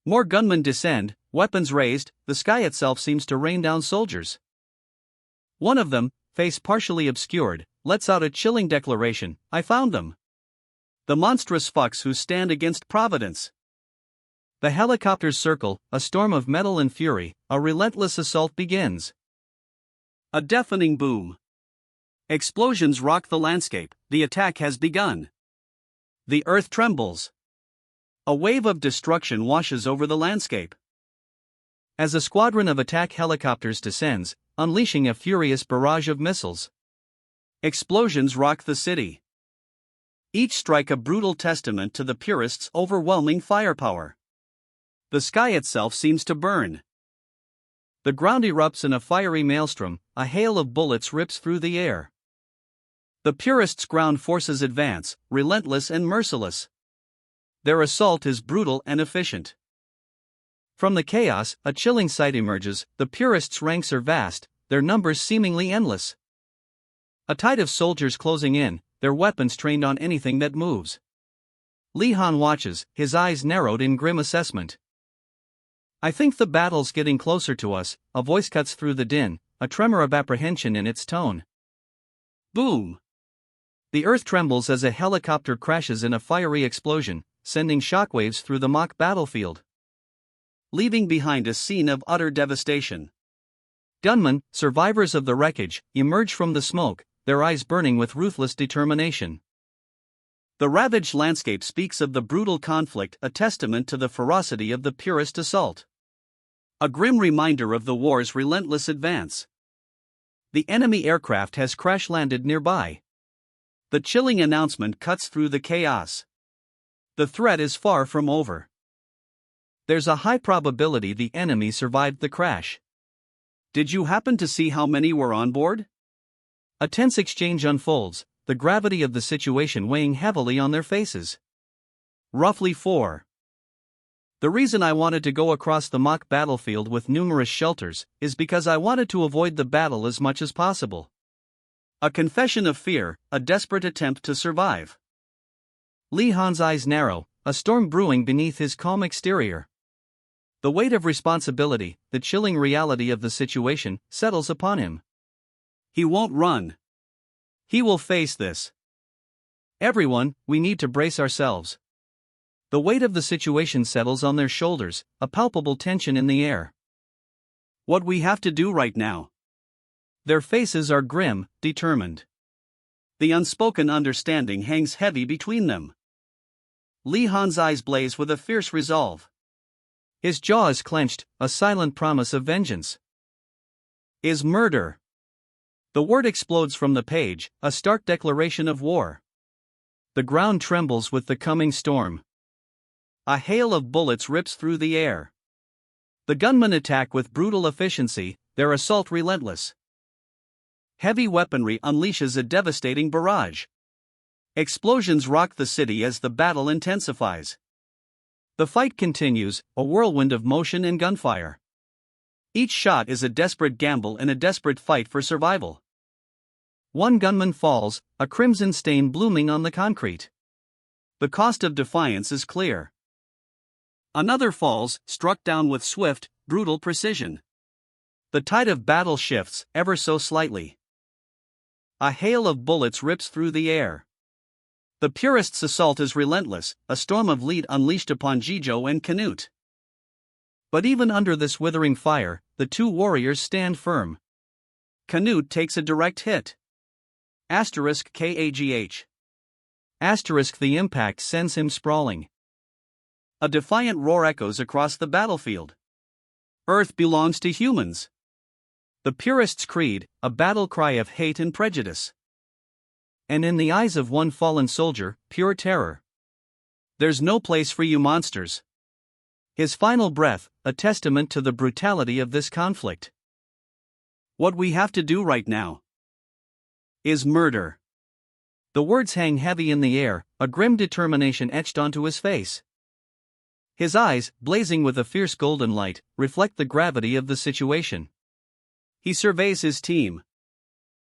More gunmen descend, weapons raised, the sky itself seems to rain down soldiers. One of them, face partially obscured, lets out a chilling declaration, I found them. The monstrous fucks who stand against Providence. The helicopters circle, a storm of metal and fury, a relentless assault begins. A deafening boom. Explosions rock the landscape, the attack has begun. The earth trembles. A wave of destruction washes over the landscape. As a squadron of attack helicopters descends, unleashing a furious barrage of missiles. Explosions rock the city. Each strike a brutal testament to the purists' overwhelming firepower. The sky itself seems to burn. The ground erupts in a fiery maelstrom, a hail of bullets rips through the air. The purists' ground forces advance, relentless and merciless. Their assault is brutal and efficient. From the chaos, a chilling sight emerges, the purists' ranks are vast, their numbers seemingly endless. A tide of soldiers closing in, their weapons trained on anything that moves. Lee Han watches, his eyes narrowed in grim assessment. I think the battle's getting closer to us, a voice cuts through the din, a tremor of apprehension in its tone. Boom! The earth trembles as a helicopter crashes in a fiery explosion, sending shockwaves through the mock battlefield, leaving behind a scene of utter devastation. Gunmen, survivors of the wreckage, emerge from the smoke, their eyes burning with ruthless determination. The ravaged landscape speaks of the brutal conflict, a testament to the ferocity of the purist assault. A grim reminder of the war's relentless advance. The enemy aircraft has crash-landed nearby. The chilling announcement cuts through the chaos. The threat is far from over. There's a high probability the enemy survived the crash. Did you happen to see how many were on board? A tense exchange unfolds, the gravity of the situation weighing heavily on their faces. Roughly 4. The reason I wanted to go across the mock battlefield with numerous shelters is because I wanted to avoid the battle as much as possible. A confession of fear, a desperate attempt to survive. Lee Han's eyes narrow, a storm brewing beneath his calm exterior. The weight of responsibility, the chilling reality of the situation, settles upon him. He won't run. He will face this. Everyone, we need to brace ourselves. The weight of the situation settles on their shoulders, a palpable tension in the air. What we have to do right now. Their faces are grim, determined. The unspoken understanding hangs heavy between them. Lee Han's eyes blaze with a fierce resolve. His jaw is clenched, a silent promise of vengeance. Is murder. The word explodes from the page, a stark declaration of war. The ground trembles with the coming storm. A hail of bullets rips through the air. The gunmen attack with brutal efficiency, their assault relentless. Heavy weaponry unleashes a devastating barrage. Explosions rock the city as the battle intensifies. The fight continues, a whirlwind of motion and gunfire. Each shot is a desperate gamble and a desperate fight for survival. One gunman falls, a crimson stain blooming on the concrete. The cost of defiance is clear. Another falls, struck down with swift, brutal precision. The tide of battle shifts, ever so slightly. A hail of bullets rips through the air. The purist's assault is relentless, a storm of lead unleashed upon Jijo and Canute. But even under this withering fire, the two warriors stand firm. Canute takes a direct hit. *KAGH. The impact sends him sprawling. A defiant roar echoes across the battlefield. Earth belongs to humans. The purist's creed, a battle cry of hate and prejudice. And in the eyes of one fallen soldier, pure terror. There's no place for you monsters. His final breath, a testament to the brutality of this conflict. What we have to do right now is murder. The words hang heavy in the air, a grim determination etched onto his face. His eyes, blazing with a fierce golden light, reflect the gravity of the situation. He surveys his team.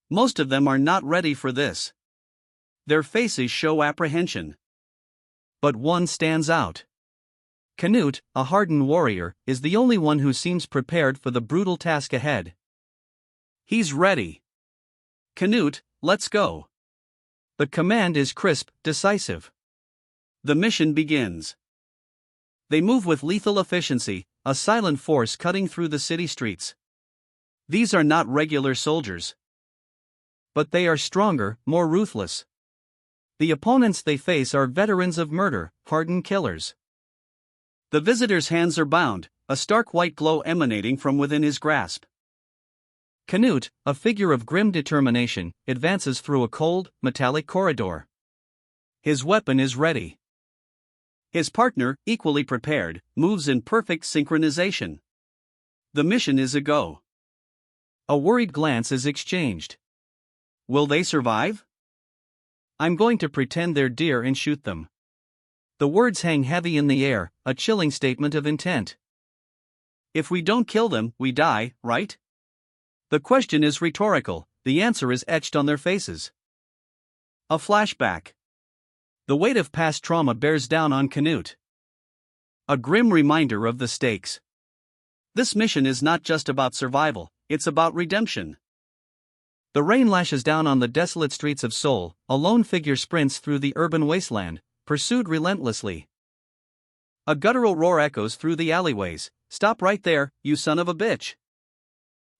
Most of them are not ready for this. Their faces show apprehension. But one stands out. Canute, a hardened warrior, is the only one who seems prepared for the brutal task ahead. He's ready. Canute, let's go. The command is crisp, decisive. The mission begins. They move with lethal efficiency, a silent force cutting through the city streets. These are not regular soldiers. But they are stronger, more ruthless. The opponents they face are veterans of murder, hardened killers. The visitor's hands are bound, a stark white glow emanating from within his grasp. Canute, a figure of grim determination, advances through a cold, metallic corridor. His weapon is ready. His partner, equally prepared, moves in perfect synchronization. The mission is a go. A worried glance is exchanged. Will they survive? I'm going to pretend they're deer and shoot them. The words hang heavy in the air, a chilling statement of intent. If we don't kill them, we die, right? The question is rhetorical, the answer is etched on their faces. A flashback. The weight of past trauma bears down on Canute. A grim reminder of the stakes. This mission is not just about survival, it's about redemption. The rain lashes down on the desolate streets of Seoul, a lone figure sprints through the urban wasteland, pursued relentlessly. A guttural roar echoes through the alleyways, "Stop right there, you son of a bitch!"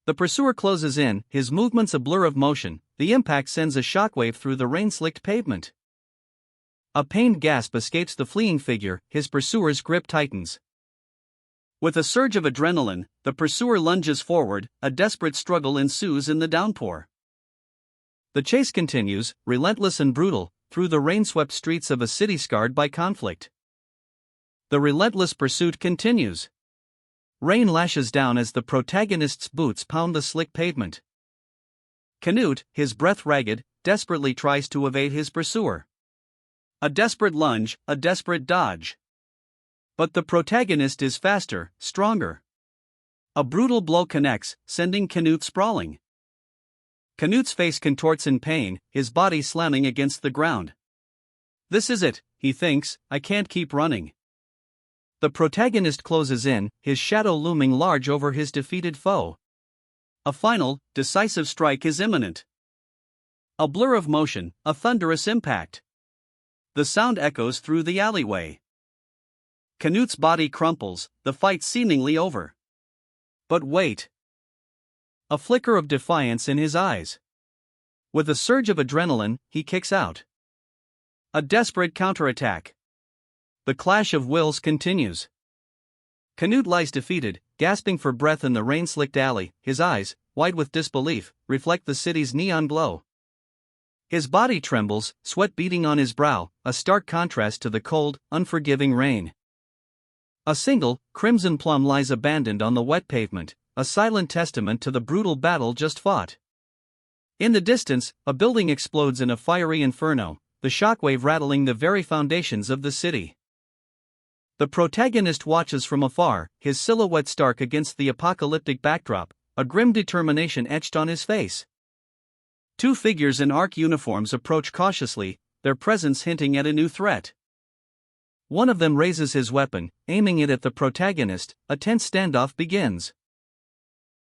The pursuer closes in, his movements a blur of motion, the impact sends a shockwave through the rain-slicked pavement. A pained gasp escapes the fleeing figure, his pursuer's grip tightens. With a surge of adrenaline, the pursuer lunges forward, a desperate struggle ensues in the downpour. The chase continues, relentless and brutal, through the rain-swept streets of a city scarred by conflict. The relentless pursuit continues. Rain lashes down as the protagonist's boots pound the slick pavement. Canute, his breath ragged, desperately tries to evade his pursuer. A desperate lunge, a desperate dodge. But the protagonist is faster, stronger. A brutal blow connects, sending Canute sprawling. Canute's face contorts in pain, his body slamming against the ground. This is it, he thinks, I can't keep running. The protagonist closes in, his shadow looming large over his defeated foe. A final, decisive strike is imminent. A blur of motion, a thunderous impact. The sound echoes through the alleyway. Canute's body crumples, the fight seemingly over. But wait. A flicker of defiance in his eyes. With a surge of adrenaline, he kicks out. A desperate counterattack. The clash of wills continues. Canute lies defeated, gasping for breath in the rain-slicked alley. His eyes, wide with disbelief, reflect the city's neon glow. His body trembles, sweat beading on his brow, a stark contrast to the cold, unforgiving rain. A single, crimson plum lies abandoned on the wet pavement, a silent testament to the brutal battle just fought. In the distance, a building explodes in a fiery inferno, the shockwave rattling the very foundations of the city. The protagonist watches from afar, his silhouette stark against the apocalyptic backdrop, a grim determination etched on his face. Two figures in ARC uniforms approach cautiously, their presence hinting at a new threat. One of them raises his weapon, aiming it at the protagonist. A tense standoff begins.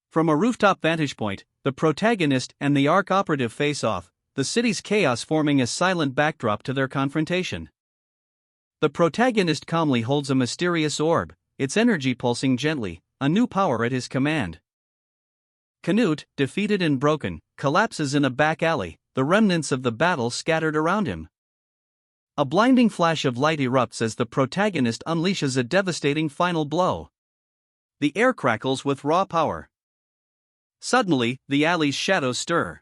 From a rooftop vantage point, the protagonist and the ARC operative face off, the city's chaos forming a silent backdrop to their confrontation. The protagonist calmly holds a mysterious orb, its energy pulsing gently, a new power at his command. Canute, defeated and broken, collapses in a back alley, the remnants of the battle scattered around him. A blinding flash of light erupts as the protagonist unleashes a devastating final blow. The air crackles with raw power. Suddenly, the alley's shadows stir.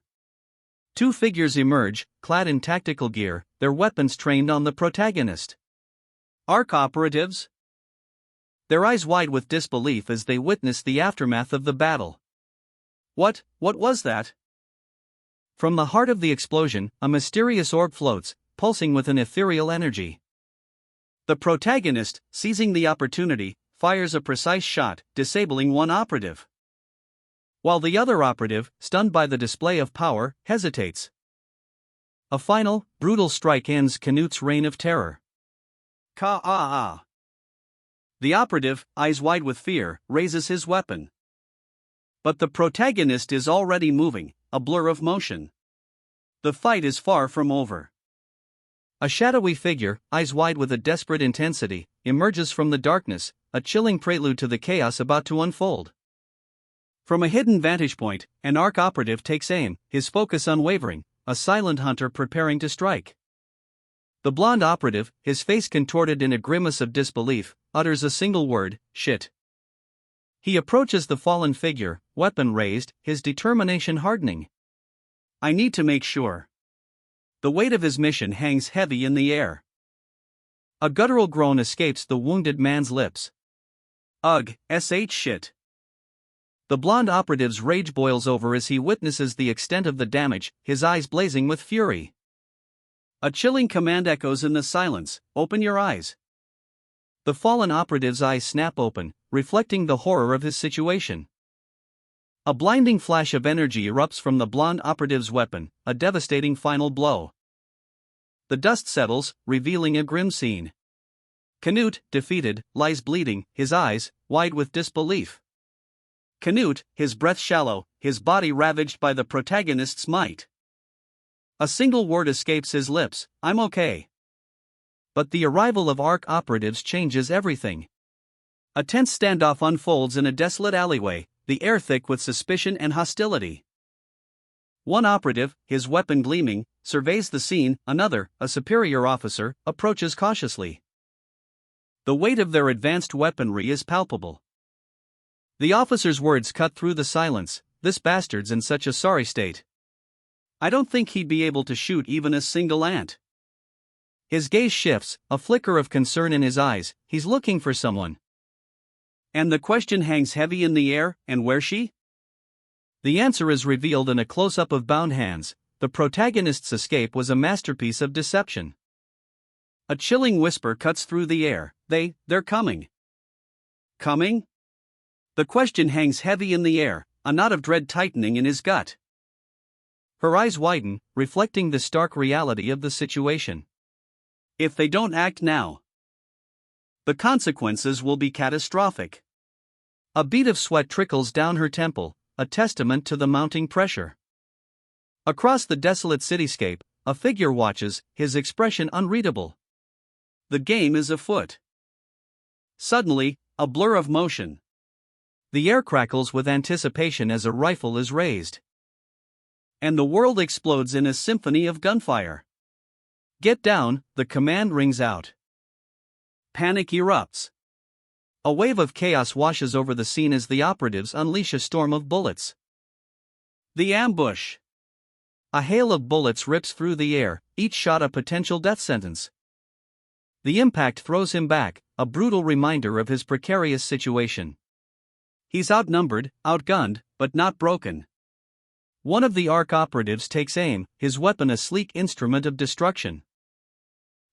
Two figures emerge, clad in tactical gear, their weapons trained on the protagonist. ARC operatives? Their eyes wide with disbelief as they witness the aftermath of the battle. What was that? From the heart of the explosion, a mysterious orb floats, pulsing with an ethereal energy. The protagonist, seizing the opportunity, fires a precise shot, disabling one operative. While the other operative, stunned by the display of power, hesitates. A final, brutal strike ends Canute's reign of terror. Ka-ah-ah. The operative, eyes wide with fear, raises his weapon. But the protagonist is already moving, a blur of motion. The fight is far from over. A shadowy figure, eyes wide with a desperate intensity, emerges from the darkness, a chilling prelude to the chaos about to unfold. From a hidden vantage point, an ARC operative takes aim, his focus unwavering, a silent hunter preparing to strike. The blonde operative, his face contorted in a grimace of disbelief, utters a single word, "Shit." He approaches the fallen figure, weapon raised, his determination hardening. I need to make sure. The weight of his mission hangs heavy in the air. A guttural groan escapes the wounded man's lips. Ugh, shit. The blonde operative's rage boils over as he witnesses the extent of the damage, his eyes blazing with fury. A chilling command echoes in the silence, "Open your eyes." The fallen operative's eyes snap open, reflecting the horror of his situation. A blinding flash of energy erupts from the blonde operative's weapon, a devastating final blow. The dust settles, revealing a grim scene. Canute, defeated, lies bleeding, his eyes wide with disbelief. Canute, his breath shallow, his body ravaged by the protagonist's might. A single word escapes his lips, "I'm okay." But the arrival of ARC operatives changes everything. A tense standoff unfolds in a desolate alleyway, the air thick with suspicion and hostility. One operative, his weapon gleaming, surveys the scene, another, a superior officer, approaches cautiously. The weight of their advanced weaponry is palpable. The officer's words cut through the silence, "This bastard's in such a sorry state. I don't think he'd be able to shoot even a single ant." His gaze shifts, a flicker of concern in his eyes, he's looking for someone. And the question hangs heavy in the air, and where's she? The answer is revealed in a close-up of bound hands. The protagonist's escape was a masterpiece of deception. A chilling whisper cuts through the air, they're coming. Coming? The question hangs heavy in the air, a knot of dread tightening in his gut. Her eyes widen, reflecting the stark reality of the situation. If they don't act now, the consequences will be catastrophic. A bead of sweat trickles down her temple, a testament to the mounting pressure. Across the desolate cityscape, a figure watches, his expression unreadable. The game is afoot. Suddenly, a blur of motion. The air crackles with anticipation as a rifle is raised. and the world explodes in a symphony of gunfire. Get down, the command rings out. Panic erupts. A wave of chaos washes over the scene as the operatives unleash a storm of bullets. The ambush. A hail of bullets rips through the air, each shot a potential death sentence. The impact throws him back, a brutal reminder of his precarious situation. He's outnumbered, outgunned, but not broken. One of the ARC operatives takes aim, his weapon a sleek instrument of destruction.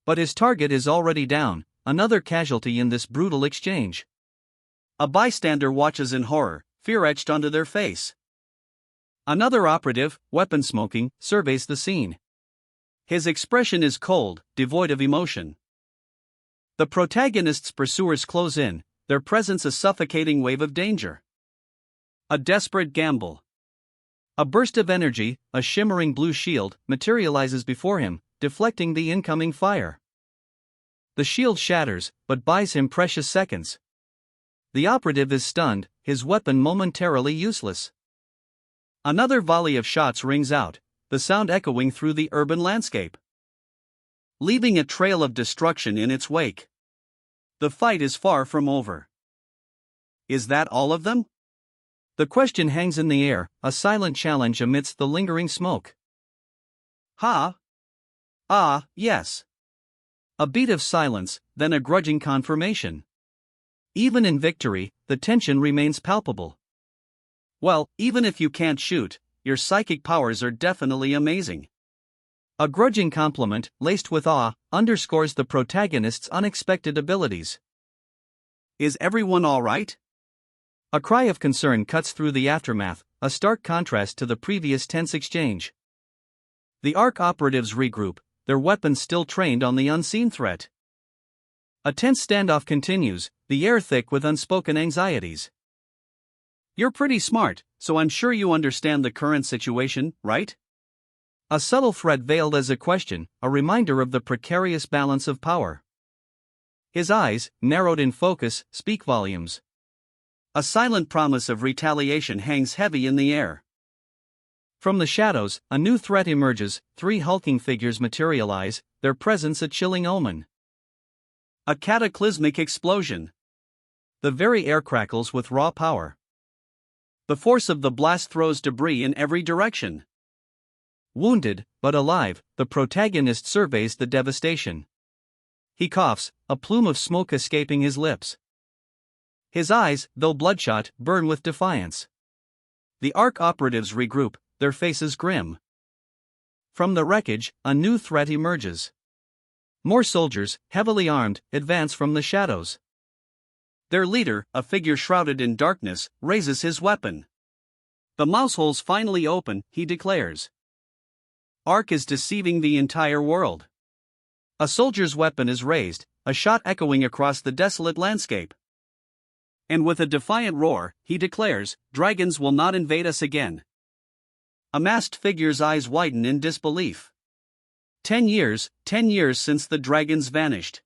But his target is already down, another casualty in this brutal exchange. A bystander watches in horror, fear etched onto their face. Another operative, weapon smoking, surveys the scene. His expression is cold, devoid of emotion. The protagonist's pursuers close in, their presence a suffocating wave of danger. A desperate gamble. A burst of energy, a shimmering blue shield, materializes before him, deflecting the incoming fire. The shield shatters, but buys him precious seconds. The operative is stunned, his weapon momentarily useless. Another volley of shots rings out, the sound echoing through the urban landscape, leaving a trail of destruction in its wake. The fight is far from over. Is that all of them? The question hangs in the air, a silent challenge amidst the lingering smoke. Ha! Ah, yes. A beat of silence, then a grudging confirmation. Even in victory, the tension remains palpable. Well, even if you can't shoot, your psychic powers are definitely amazing. A grudging compliment, laced with awe, underscores the protagonist's unexpected abilities. Is everyone all right? A cry of concern cuts through the aftermath, a stark contrast to the previous tense exchange. The ARC operatives regroup, their weapons still trained on the unseen threat. A tense standoff continues, the air thick with unspoken anxieties. You're pretty smart, so I'm sure you understand the current situation, right? A subtle threat veiled as a question, a reminder of the precarious balance of power. His eyes, narrowed in focus, speak volumes. A silent promise of retaliation hangs heavy in the air. From the shadows, a new threat emerges, three hulking figures materialize, their presence a chilling omen. A cataclysmic explosion. The very air crackles with raw power. The force of the blast throws debris in every direction. Wounded, but alive, the protagonist surveys the devastation. He coughs, a plume of smoke escaping his lips. His eyes, though bloodshot, burn with defiance. The ARC operatives regroup, their faces grim. From the wreckage, a new threat emerges. More soldiers, heavily armed, advance from the shadows. Their leader, a figure shrouded in darkness, raises his weapon. The mouseholes finally open, he declares. ARC is deceiving the entire world. A soldier's weapon is raised, a shot echoing across the desolate landscape. And with a defiant roar, he declares, dragons will not invade us again. A masked figure's eyes widen in disbelief. 10 years since the dragons vanished.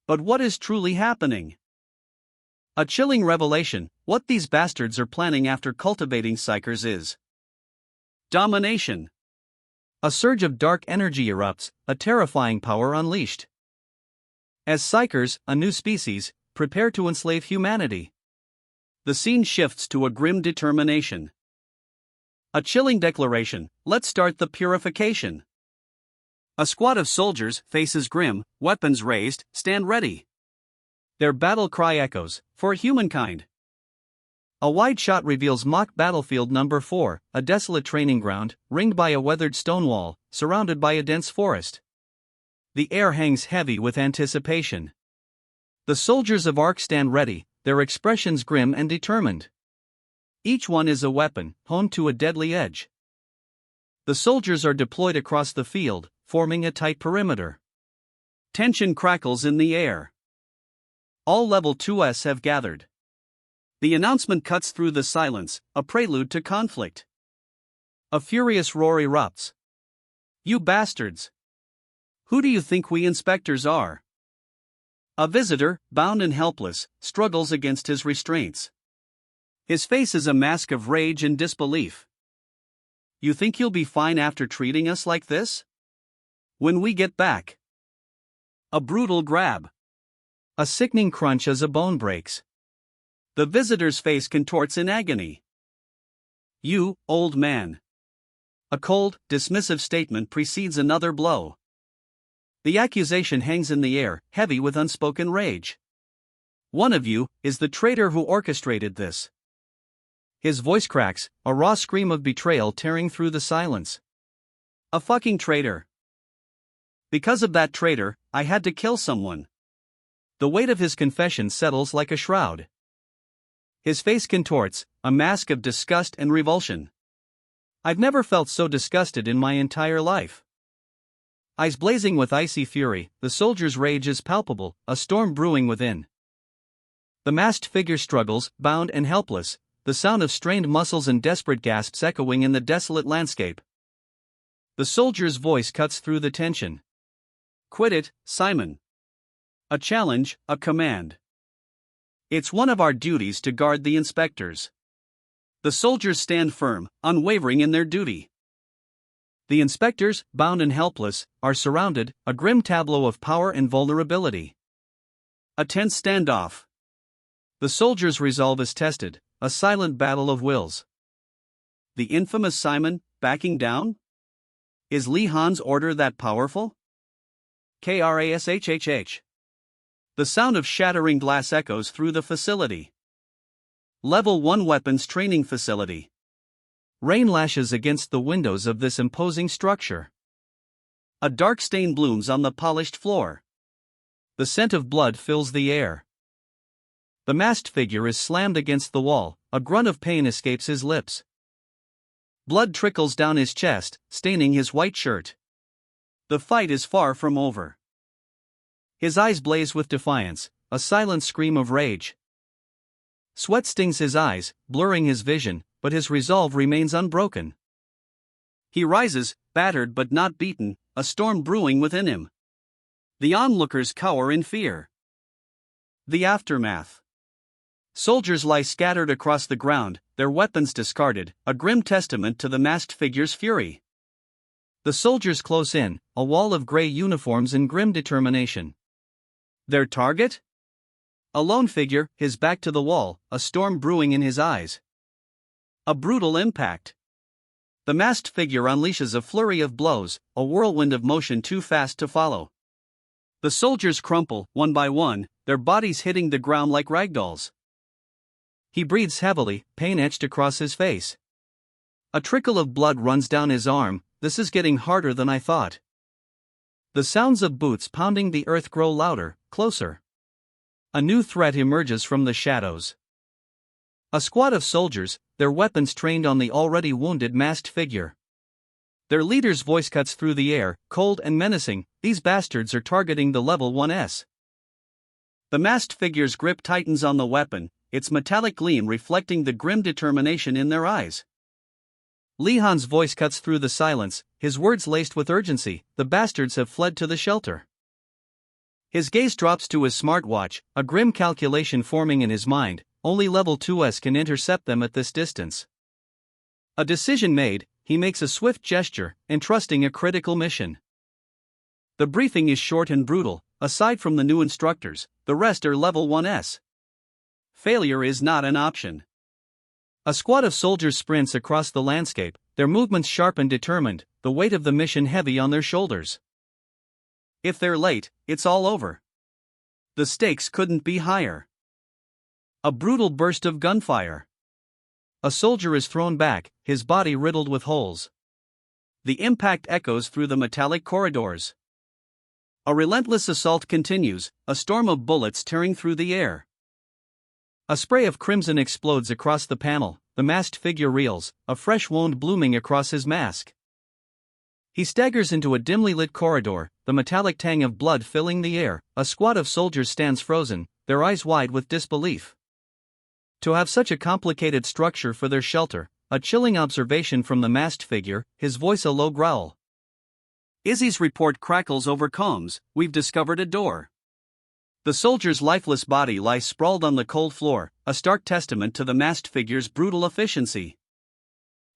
But what is truly happening? A chilling revelation, what these bastards are planning after cultivating psychers is domination. A surge of dark energy erupts, a terrifying power unleashed. As psychers, a new species, prepare to enslave humanity. The scene shifts to a grim determination. A chilling declaration, let's start the purification. A squad of soldiers, faces grim, weapons raised, stand ready. Their battle cry echoes, for humankind. A wide shot reveals mock battlefield number 4, a desolate training ground, ringed by a weathered stone wall, surrounded by a dense forest. The air hangs heavy with anticipation. The soldiers of ARC stand ready, their expressions grim and determined. Each one is a weapon, honed to a deadly edge. The soldiers are deployed across the field, forming a tight perimeter. Tension crackles in the air. All Level 2s have gathered. The announcement cuts through the silence, a prelude to conflict. A furious roar erupts. You bastards! Who do you think we inspectors are? A visitor, bound and helpless, struggles against his restraints. His face is a mask of rage and disbelief. You think you'll be fine after treating us like this? When we get back. A brutal grab. A sickening crunch as a bone breaks. The visitor's face contorts in agony. You, old man. A cold, dismissive statement precedes another blow. The accusation hangs in the air, heavy with unspoken rage. One of you is the traitor who orchestrated this. His voice cracks, a raw scream of betrayal tearing through the silence. A fucking traitor. Because of that traitor, I had to kill someone. The weight of his confession settles like a shroud. His face contorts, a mask of disgust and revulsion. I've never felt so disgusted in my entire life. Eyes blazing with icy fury, the soldier's rage is palpable, a storm brewing within. The masked figure struggles, bound and helpless, the sound of strained muscles and desperate gasps echoing in the desolate landscape. The soldier's voice cuts through the tension. Quit it, Simon. A challenge, a command. It's one of our duties to guard the inspectors. The soldiers stand firm, unwavering in their duty. The inspectors, bound and helpless, are surrounded, a grim tableau of power and vulnerability. A tense standoff. The soldiers' resolve is tested, a silent battle of wills. The infamous Simon, backing down? Is Li Han's order that powerful? Krashhh. The sound of shattering glass echoes through the facility. Level 1 weapons training facility. Rain lashes against the windows of this imposing structure. A dark stain blooms on the polished floor. The scent of blood fills the air. The masked figure is slammed against the wall, a grunt of pain escapes his lips. Blood trickles down his chest, staining his white shirt. The fight is far from over. His eyes blaze with defiance, a silent scream of rage. Sweat stings his eyes, blurring his vision, but his resolve remains unbroken. He rises, battered but not beaten, a storm brewing within him. The onlookers cower in fear. The aftermath. Soldiers lie scattered across the ground, their weapons discarded, a grim testament to the masked figure's fury. The soldiers close in, a wall of gray uniforms in grim determination. Their target? A lone figure, his back to the wall, a storm brewing in his eyes. A brutal impact. The masked figure unleashes a flurry of blows, a whirlwind of motion too fast to follow. The soldiers crumple, one by one, their bodies hitting the ground like ragdolls. He breathes heavily, pain etched across his face. A trickle of blood runs down his arm. This is getting harder than I thought. The sounds of boots pounding the earth grow louder, closer. A new threat emerges from the shadows. A squad of soldiers, their weapons trained on the already wounded masked figure. Their leader's voice cuts through the air, cold and menacing. These bastards are targeting the level 1S. The masked figure's grip tightens on the weapon, its metallic gleam reflecting the grim determination in their eyes. Li Han's voice cuts through the silence, his words laced with urgency. The bastards have fled to the shelter. His gaze drops to his smartwatch, a grim calculation forming in his mind. Only level 2S can intercept them at this distance. A decision made, he makes a swift gesture, entrusting a critical mission. The briefing is short and brutal. Aside from the new instructors, the rest are level 1S. Failure is not an option. A squad of soldiers sprints across the landscape, their movements sharp and determined, the weight of the mission heavy on their shoulders. If they're late, it's all over. The stakes couldn't be higher. A brutal burst of gunfire. A soldier is thrown back, his body riddled with holes. The impact echoes through the metallic corridors. A relentless assault continues, a storm of bullets tearing through the air. A spray of crimson explodes across the panel, the masked figure reels, a fresh wound blooming across his mask. He staggers into a dimly lit corridor, the metallic tang of blood filling the air. A squad of soldiers stands frozen, their eyes wide with disbelief. To have such a complicated structure for their shelter, a chilling observation from the masked figure, his voice a low growl. Izzy's report crackles over comms. We've discovered a door. The soldier's lifeless body lies sprawled on the cold floor, a stark testament to the masked figure's brutal efficiency.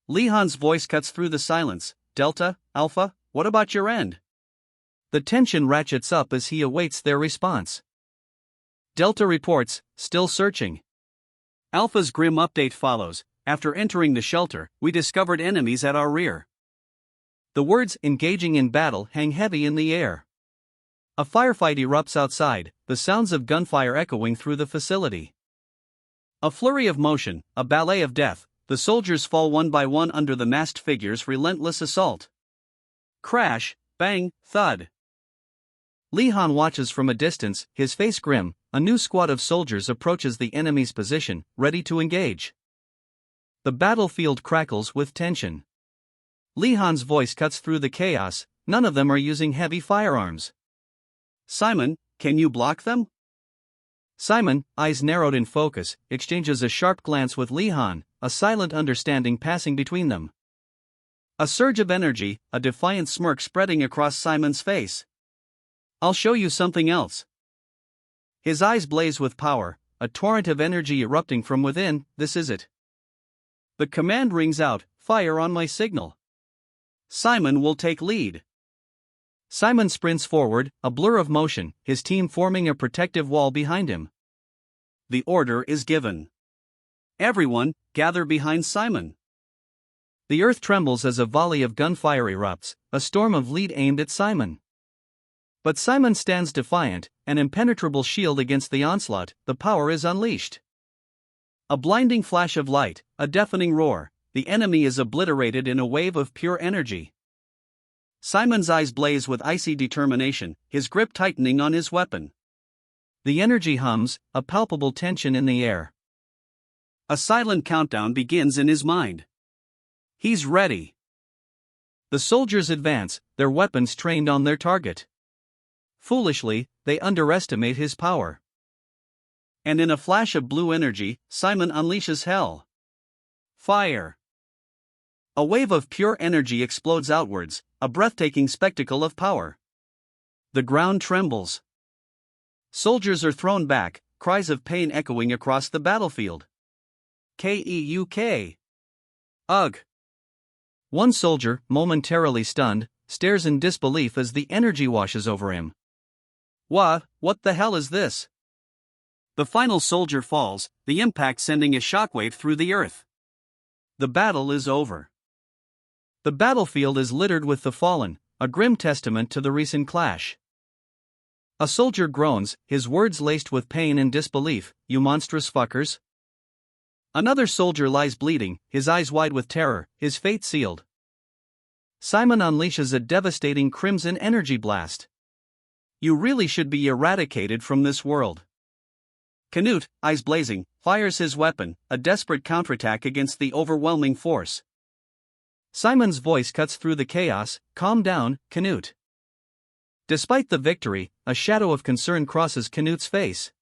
Li-Han's voice cuts through the silence. Delta, Alpha, what about your end? The tension ratchets up as he awaits their response. Delta reports, still searching. Alpha's grim update follows. After entering the shelter, we discovered enemies at our rear. The words engaging in battle hang heavy in the air. A firefight erupts outside, the sounds of gunfire echoing through the facility. A flurry of motion, a ballet of death, the soldiers fall one by one under the masked figure's relentless assault. Crash, bang, thud. Li-Han watches from a distance, his face grim. A new squad of soldiers approaches the enemy's position, ready to engage. The battlefield crackles with tension. Li-Han's voice cuts through the chaos. None of them are using heavy firearms. Simon, can you block them? Simon, eyes narrowed in focus, exchanges a sharp glance with Li-Han, a silent understanding passing between them. A surge of energy, a defiant smirk spreading across Simon's face. I'll show you something else. His eyes blaze with power, a torrent of energy erupting from within. This is it. The command rings out, fire on my signal. Simon will take lead. Simon sprints forward, a blur of motion, his team forming a protective wall behind him. The order is given. Everyone, gather behind Simon. The earth trembles as a volley of gunfire erupts, a storm of lead aimed at Simon. But Simon stands defiant, an impenetrable shield against the onslaught. The power is unleashed. A blinding flash of light, a deafening roar, the enemy is obliterated in a wave of pure energy. Simon's eyes blaze with icy determination, his grip tightening on his weapon. The energy hums, a palpable tension in the air. A silent countdown begins in his mind. He's ready. The soldiers advance, their weapons trained on their target. Foolishly, they underestimate his power. And in a flash of blue energy, Simon unleashes hell. Fire. A wave of pure energy explodes outwards, a breathtaking spectacle of power. The ground trembles. Soldiers are thrown back, cries of pain echoing across the battlefield. Keuk. Ugh. One soldier, momentarily stunned, stares in disbelief as the energy washes over him. What the hell is this? The final soldier falls, the impact sending a shockwave through the earth. The battle is over. The battlefield is littered with the fallen, a grim testament to the recent clash. A soldier groans, his words laced with pain and disbelief. You monstrous fuckers. Another soldier lies bleeding, his eyes wide with terror, his fate sealed. Simon unleashes a devastating crimson energy blast. You really should be eradicated from this world. Canute, eyes blazing, fires his weapon, a desperate counterattack against the overwhelming force. Simon's voice cuts through the chaos. Calm down, Canute. Despite the victory, a shadow of concern crosses Canute's face.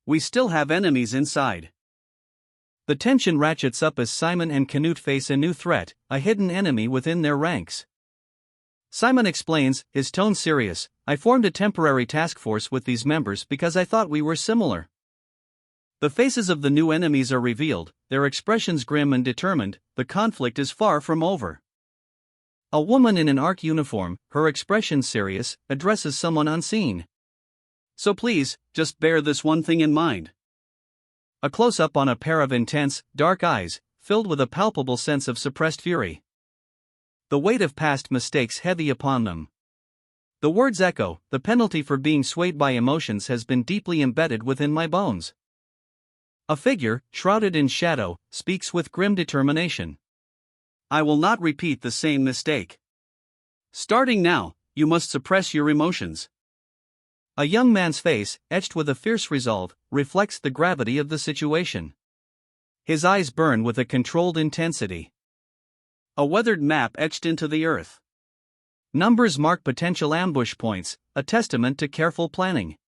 We still have enemies inside. The tension ratchets up as Simon and Canute face a new threat, a hidden enemy within their ranks. Simon explains, his tone serious. I formed a temporary task force with these members because I thought we were similar. The faces of the new enemies are revealed, their expressions grim and determined. The conflict is far from over. A woman in an ARC uniform, her expression serious, addresses someone unseen. So please, just bear this one thing in mind. A close-up on a pair of intense, dark eyes, filled with a palpable sense of suppressed fury. The weight of past mistakes heavy upon them. The words echo, the penalty for being swayed by emotions has been deeply embedded within my bones. A figure, shrouded in shadow, speaks with grim determination. I will not repeat the same mistake. Starting now, you must suppress your emotions. A young man's face, etched with a fierce resolve, reflects the gravity of the situation. His eyes burn with a controlled intensity. A weathered map etched into the earth. Numbers mark potential ambush points, a testament to careful planning.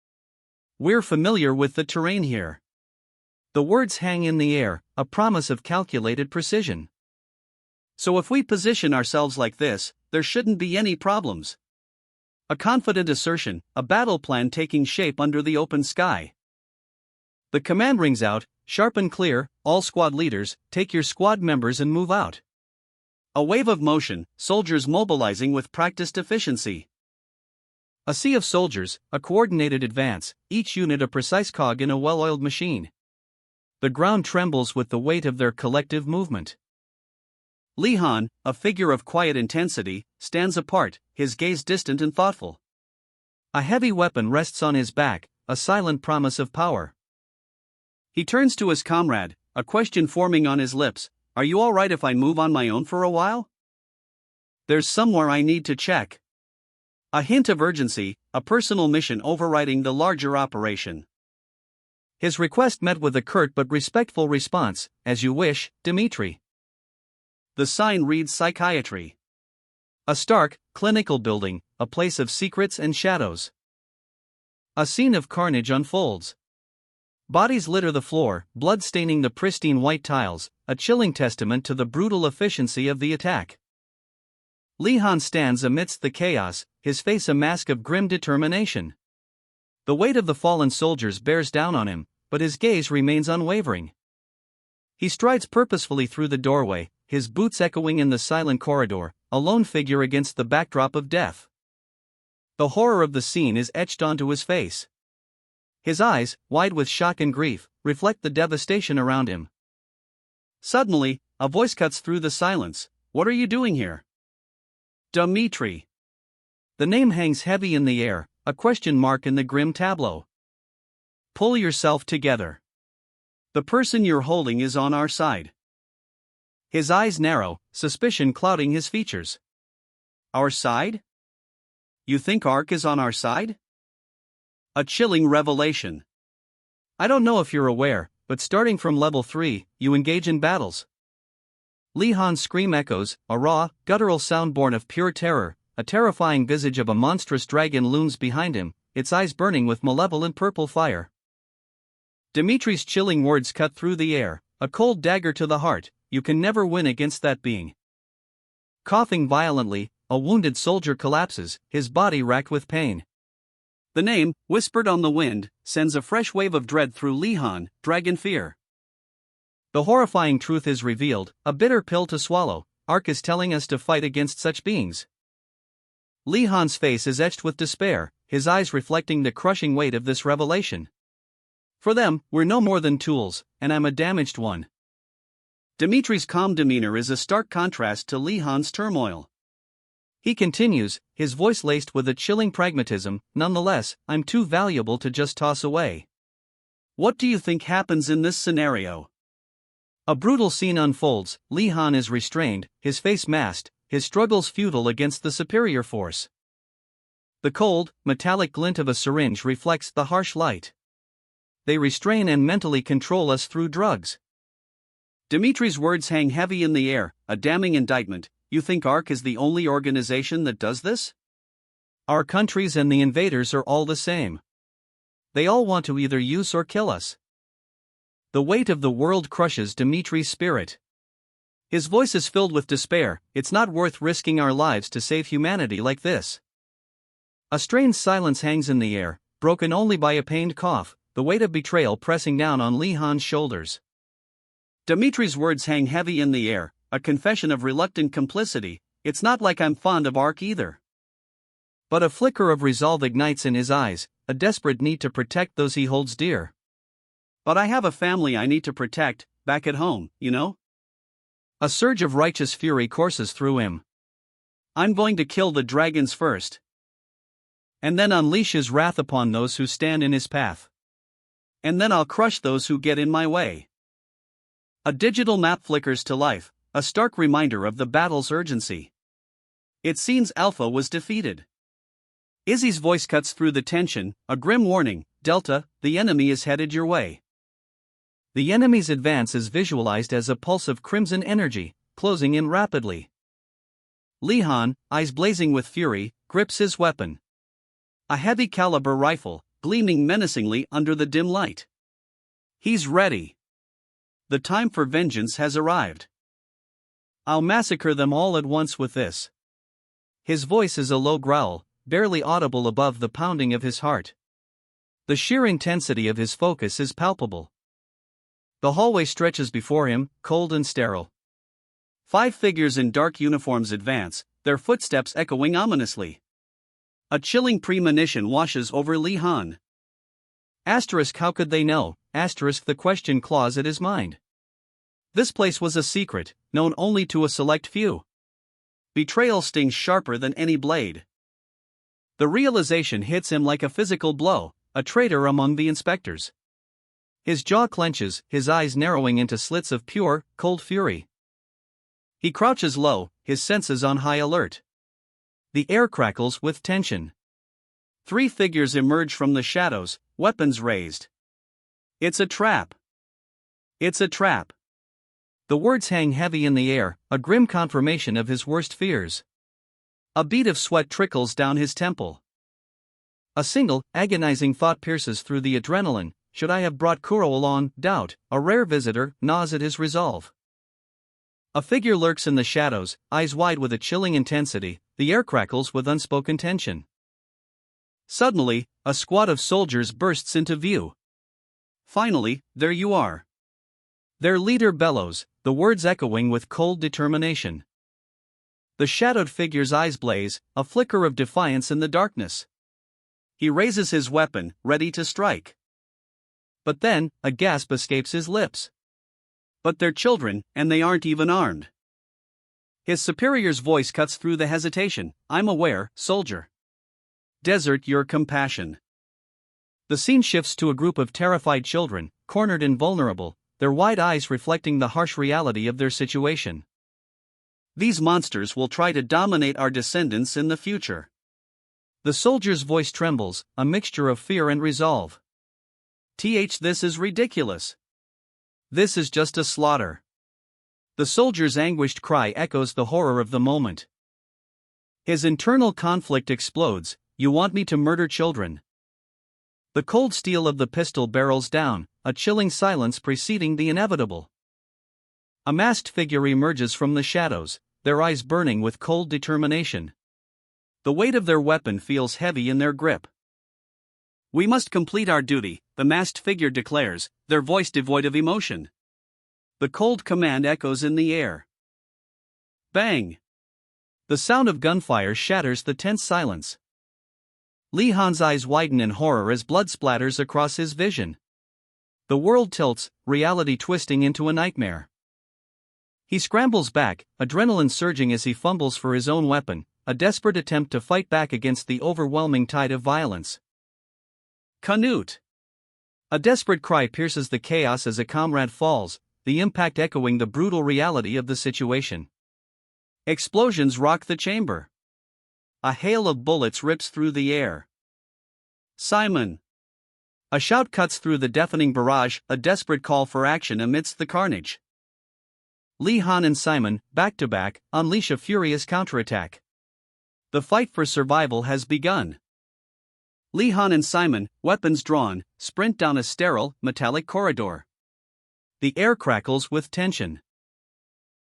We're familiar with the terrain here. The words hang in the air, a promise of calculated precision. So if we position ourselves like this, there shouldn't be any problems. A confident assertion, a battle plan taking shape under the open sky. The command rings out, sharp and clear. All squad leaders, take your squad members and move out. A wave of motion, soldiers mobilizing with practiced efficiency. A sea of soldiers, a coordinated advance, each unit a precise cog in a well-oiled machine. The ground trembles with the weight of their collective movement. Lee Han, a figure of quiet intensity, stands apart, his gaze distant and thoughtful. A heavy weapon rests on his back, a silent promise of power. He turns to his comrade, a question forming on his lips. Are you all right if I move on my own for a while? There's somewhere I need to check. A hint of urgency, a personal mission overriding the larger operation. His request met with a curt but respectful response, as you wish, Dmitri. The sign reads psychiatry. A stark, clinical building, a place of secrets and shadows. A scene of carnage unfolds. Bodies litter the floor, blood staining the pristine white tiles, a chilling testament to the brutal efficiency of the attack. Lee Han stands amidst the chaos, his face a mask of grim determination. The weight of the fallen soldiers bears down on him, but his gaze remains unwavering. He strides purposefully through the doorway, his boots echoing in the silent corridor, a lone figure against the backdrop of death. The horror of the scene is etched onto his face. His eyes, wide with shock and grief, reflect the devastation around him. Suddenly, a voice cuts through the silence. What are you doing here? Dmitri. The name hangs heavy in the air, a question mark in the grim tableau. Pull yourself together. The person you're holding is on our side. His eyes narrow, suspicion clouding his features. Our side? You think Ark is on our side? A chilling revelation. I don't know if you're aware, but starting from level 3, you engage in battles. Lee Han's scream echoes, a raw, guttural sound born of pure terror. A terrifying visage of a monstrous dragon looms behind him, its eyes burning with malevolent purple fire. Dimitri's chilling words cut through the air, a cold dagger to the heart. You can never win against that being. Coughing violently, a wounded soldier collapses, his body racked with pain. The name, whispered on the wind, sends a fresh wave of dread through Lee Han, dragon fear. The horrifying truth is revealed, a bitter pill to swallow. Ark is telling us to fight against such beings. Lee Han's face is etched with despair, his eyes reflecting the crushing weight of this revelation. For them, we're no more than tools, and I'm a damaged one. Dimitri's calm demeanor is a stark contrast to Lee Han's turmoil. He continues, his voice laced with a chilling pragmatism. Nonetheless, I'm too valuable to just toss away. What do you think happens in this scenario? A brutal scene unfolds. Lee Han is restrained, his face masked, his struggles futile against the superior force. The cold, metallic glint of a syringe reflects the harsh light. They restrain and mentally control us through drugs. Dimitri's words hang heavy in the air, a damning indictment. You think Ark is the only organization that does this? Our countries and the invaders are all the same. They all want to either use or kill us. The weight of the world crushes Dimitri's spirit. His voice is filled with despair. It's not worth risking our lives to save humanity like this. A strained silence hangs in the air, broken only by a pained cough, the weight of betrayal pressing down on Lee Han's shoulders. Dimitri's words hang heavy in the air, a confession of reluctant complicity. It's not like I'm fond of Ark either. But a flicker of resolve ignites in his eyes, a desperate need to protect those he holds dear. But I have a family I need to protect, back at home, you know? A surge of righteous fury courses through him. I'm going to kill the dragons first. And then unleash his wrath upon those who stand in his path. And then I'll crush those who get in my way. A digital map flickers to life, a stark reminder of the battle's urgency. It seems Alpha was defeated. Izzy's voice cuts through the tension, a grim warning. Delta, the enemy is headed your way. The enemy's advance is visualized as a pulse of crimson energy, closing in rapidly. Lee Han, eyes blazing with fury, grips his weapon. A heavy caliber rifle, gleaming menacingly under the dim light. He's ready. The time for vengeance has arrived. I'll massacre them all at once with this. His voice is a low growl, barely audible above the pounding of his heart. The sheer intensity of his focus is palpable. The hallway stretches before him, cold and sterile. 5 figures in dark uniforms advance, their footsteps echoing ominously. A chilling premonition washes over Li Han. Asterisk, how could they know? Asterisk, the question claws at his mind. This place was a secret, known only to a select few. Betrayal stings sharper than any blade. The realization hits him like a physical blow, a traitor among the inspectors. His jaw clenches, his eyes narrowing into slits of pure, cold fury. He crouches low, his senses on high alert. The air crackles with tension. 3 figures emerge from the shadows, weapons raised. It's a trap. It's a trap. The words hang heavy in the air, a grim confirmation of his worst fears. A bead of sweat trickles down his temple. A single, agonizing thought pierces through the adrenaline. Should I have brought Kuro along? Doubt, a rare visitor, gnaws at his resolve. A figure lurks in the shadows, eyes wide with a chilling intensity, the air crackles with unspoken tension. Suddenly, a squad of soldiers bursts into view. Finally, there you are. Their leader bellows, the words echoing with cold determination. The shadowed figure's eyes blaze, a flicker of defiance in the darkness. He raises his weapon, ready to strike. But then, a gasp escapes his lips. But they're children, and they aren't even armed. His superior's voice cuts through the hesitation. I'm aware, soldier. Desert your compassion. The scene shifts to a group of terrified children, cornered and vulnerable, their wide eyes reflecting the harsh reality of their situation. These monsters will try to dominate our descendants in the future. The soldier's voice trembles, a mixture of fear and resolve. This is ridiculous. This is just a slaughter. The soldier's anguished cry echoes the horror of the moment. His internal conflict explodes. You want me to murder children? The cold steel of the pistol barrels down, a chilling silence preceding the inevitable. A masked figure emerges from the shadows, their eyes burning with cold determination. The weight of their weapon feels heavy in their grip. We must complete our duty, the masked figure declares, their voice devoid of emotion. The cold command echoes in the air. Bang! The sound of gunfire shatters the tense silence. Li Han's eyes widen in horror as blood splatters across his vision. The world tilts, reality twisting into a nightmare. He scrambles back, adrenaline surging as he fumbles for his own weapon, a desperate attempt to fight back against the overwhelming tide of violence. Canute! A desperate cry pierces the chaos as a comrade falls, the impact echoing the brutal reality of the situation. Explosions rock the chamber. A hail of bullets rips through the air. Simon! A shout cuts through the deafening barrage, a desperate call for action amidst the carnage. Li Han and Simon, back to back, unleash a furious counterattack. The fight for survival has begun. Li Han and Simon, weapons drawn, sprint down a sterile, metallic corridor. The air crackles with tension.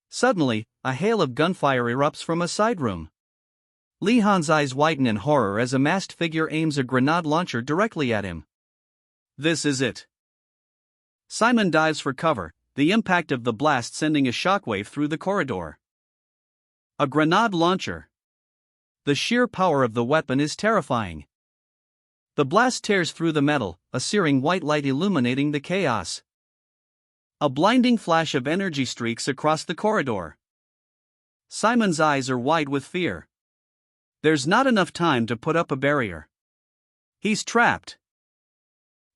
Suddenly, a hail of gunfire erupts from a side room. Li Han's eyes widen in horror as a masked figure aims a grenade launcher directly at him. This is it. Simon dives for cover, the impact of the blast sending a shockwave through the corridor. A grenade launcher. The sheer power of the weapon is terrifying. The blast tears through the metal, a searing white light illuminating the chaos. A blinding flash of energy streaks across the corridor. Simon's eyes are wide with fear. There's not enough time to put up a barrier. He's trapped.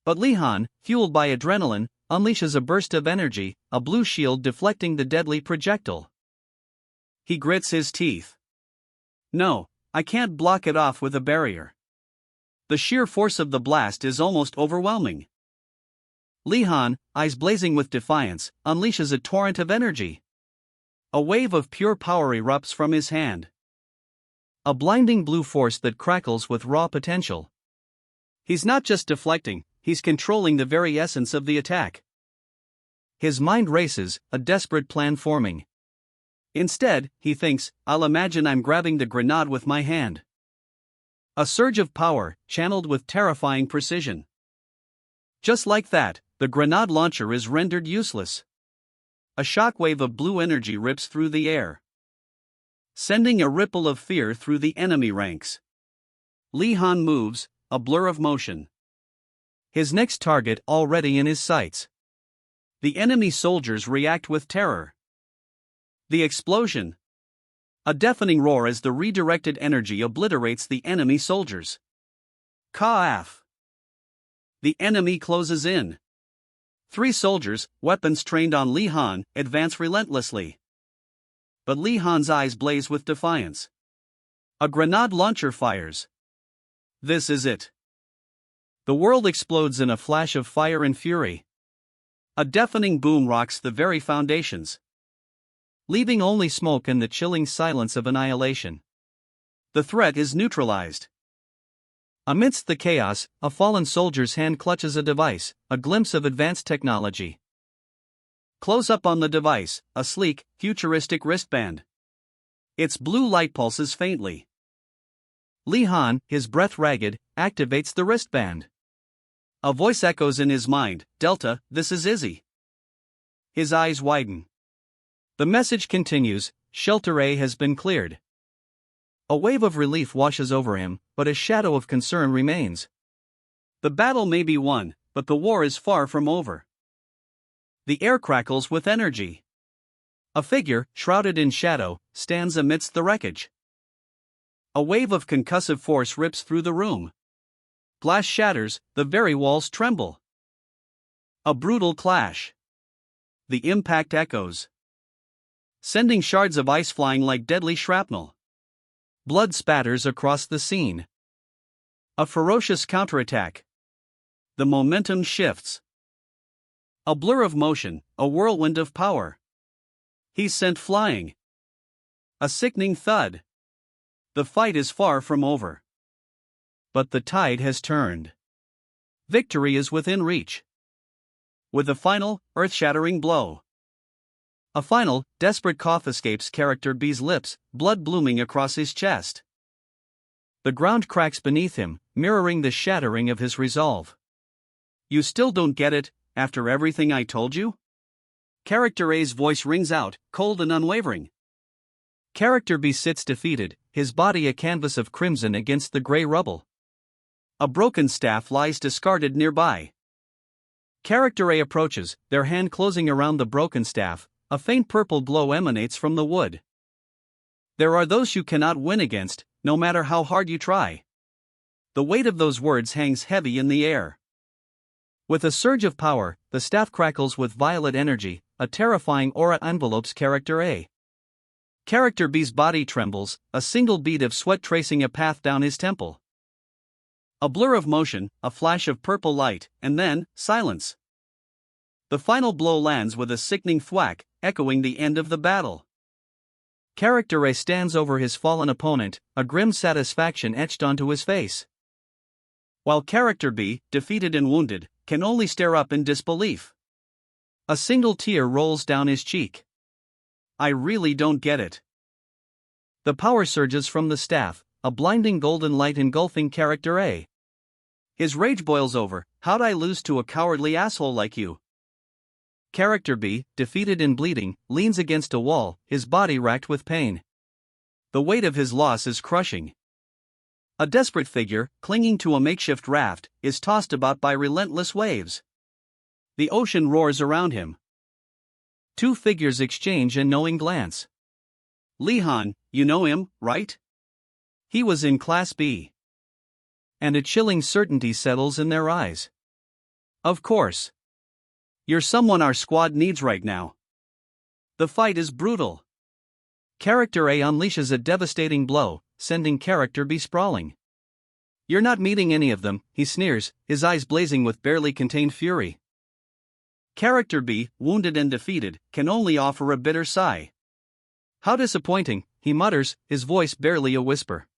But Li Han, fueled by adrenaline, unleashes a burst of energy, a blue shield deflecting the deadly projectile. He grits his teeth. No, I can't block it off with a barrier. The sheer force of the blast is almost overwhelming. Li Han, eyes blazing with defiance, unleashes a torrent of energy. A wave of pure power erupts from his hand. A blinding blue force that crackles with raw potential. He's not just deflecting, he's controlling the very essence of the attack. His mind races, a desperate plan forming. Instead, he thinks, I'll imagine I'm grabbing the grenade with my hand. A surge of power, channeled with terrifying precision. Just like that, the grenade launcher is rendered useless. a shockwave of blue energy rips through the air, sending a ripple of fear through the enemy ranks. Li Han moves, a blur of motion. His next target already in his sights. The enemy soldiers react with terror. The explosion. A deafening roar as the redirected energy obliterates the enemy soldiers. Ka-af. The enemy closes in. 3 soldiers, weapons trained on Li Han, advance relentlessly. But Li Han's eyes blaze with defiance. A grenade launcher fires. This is it. The world explodes in a flash of fire and fury. A deafening boom rocks the very foundations, leaving only smoke and the chilling silence of annihilation. The threat is neutralized. Amidst the chaos, a fallen soldier's hand clutches a device, a glimpse of advanced technology. Close up on the device, a sleek, futuristic wristband. Its blue light pulses faintly. Li Han, his breath ragged, activates the wristband. A voice echoes in his mind, "Delta, this is Izzy." His eyes widen. The message continues, "Shelter A has been cleared." A wave of relief washes over him, but a shadow of concern remains. The battle may be won, but the war is far from over. The air crackles with energy. A figure, shrouded in shadow, stands amidst the wreckage. A wave of concussive force rips through the room. Glass shatters, the very walls tremble. A brutal clash. The impact echoes, sending shards of ice flying like deadly shrapnel. Blood spatters across the scene. A ferocious counterattack. The momentum shifts. A blur of motion, a whirlwind of power. He's sent flying. A sickening thud. The fight is far from over. But the tide has turned. Victory is within reach. With a final, earth-shattering blow. A final, desperate cough escapes character B's lips, blood blooming across his chest. The ground cracks beneath him, mirroring the shattering of his resolve. "You still don't get it, after everything I told you?" Character A's voice rings out, cold and unwavering. Character B sits defeated, his body a canvas of crimson against the gray rubble. A broken staff lies discarded nearby. Character A approaches, their hand closing around the broken staff. A faint purple glow emanates from the wood. "There are those you cannot win against, no matter how hard you try." The weight of those words hangs heavy in the air. With a surge of power, the staff crackles with violet energy, a terrifying aura envelopes Character A. Character B's body trembles, a single bead of sweat tracing a path down his temple. A blur of motion, a flash of purple light, and then, silence. The final blow lands with a sickening thwack, echoing the end of the battle. Character A stands over his fallen opponent, a grim satisfaction etched onto his face. While Character B, defeated and wounded, can only stare up in disbelief. A single tear rolls down his cheek. "I really don't get it." The power surges from the staff, a blinding golden light engulfing Character A. His rage boils over, "How'd I lose to a cowardly asshole like you?" Character B, defeated and bleeding, leans against a wall, his body racked with pain. The weight of his loss is crushing. A desperate figure, clinging to a makeshift raft, is tossed about by relentless waves. The ocean roars around him. 2 figures exchange a knowing glance. "Li Han, you know him, right? He was in Class B." And a chilling certainty settles in their eyes. "Of course. You're someone our squad needs right now." The fight is brutal. Character A unleashes a devastating blow, sending Character B sprawling. "You're not meeting any of them," he sneers, his eyes blazing with barely contained fury. Character B, wounded and defeated, can only offer a bitter sigh. "How disappointing," he mutters, his voice barely a whisper.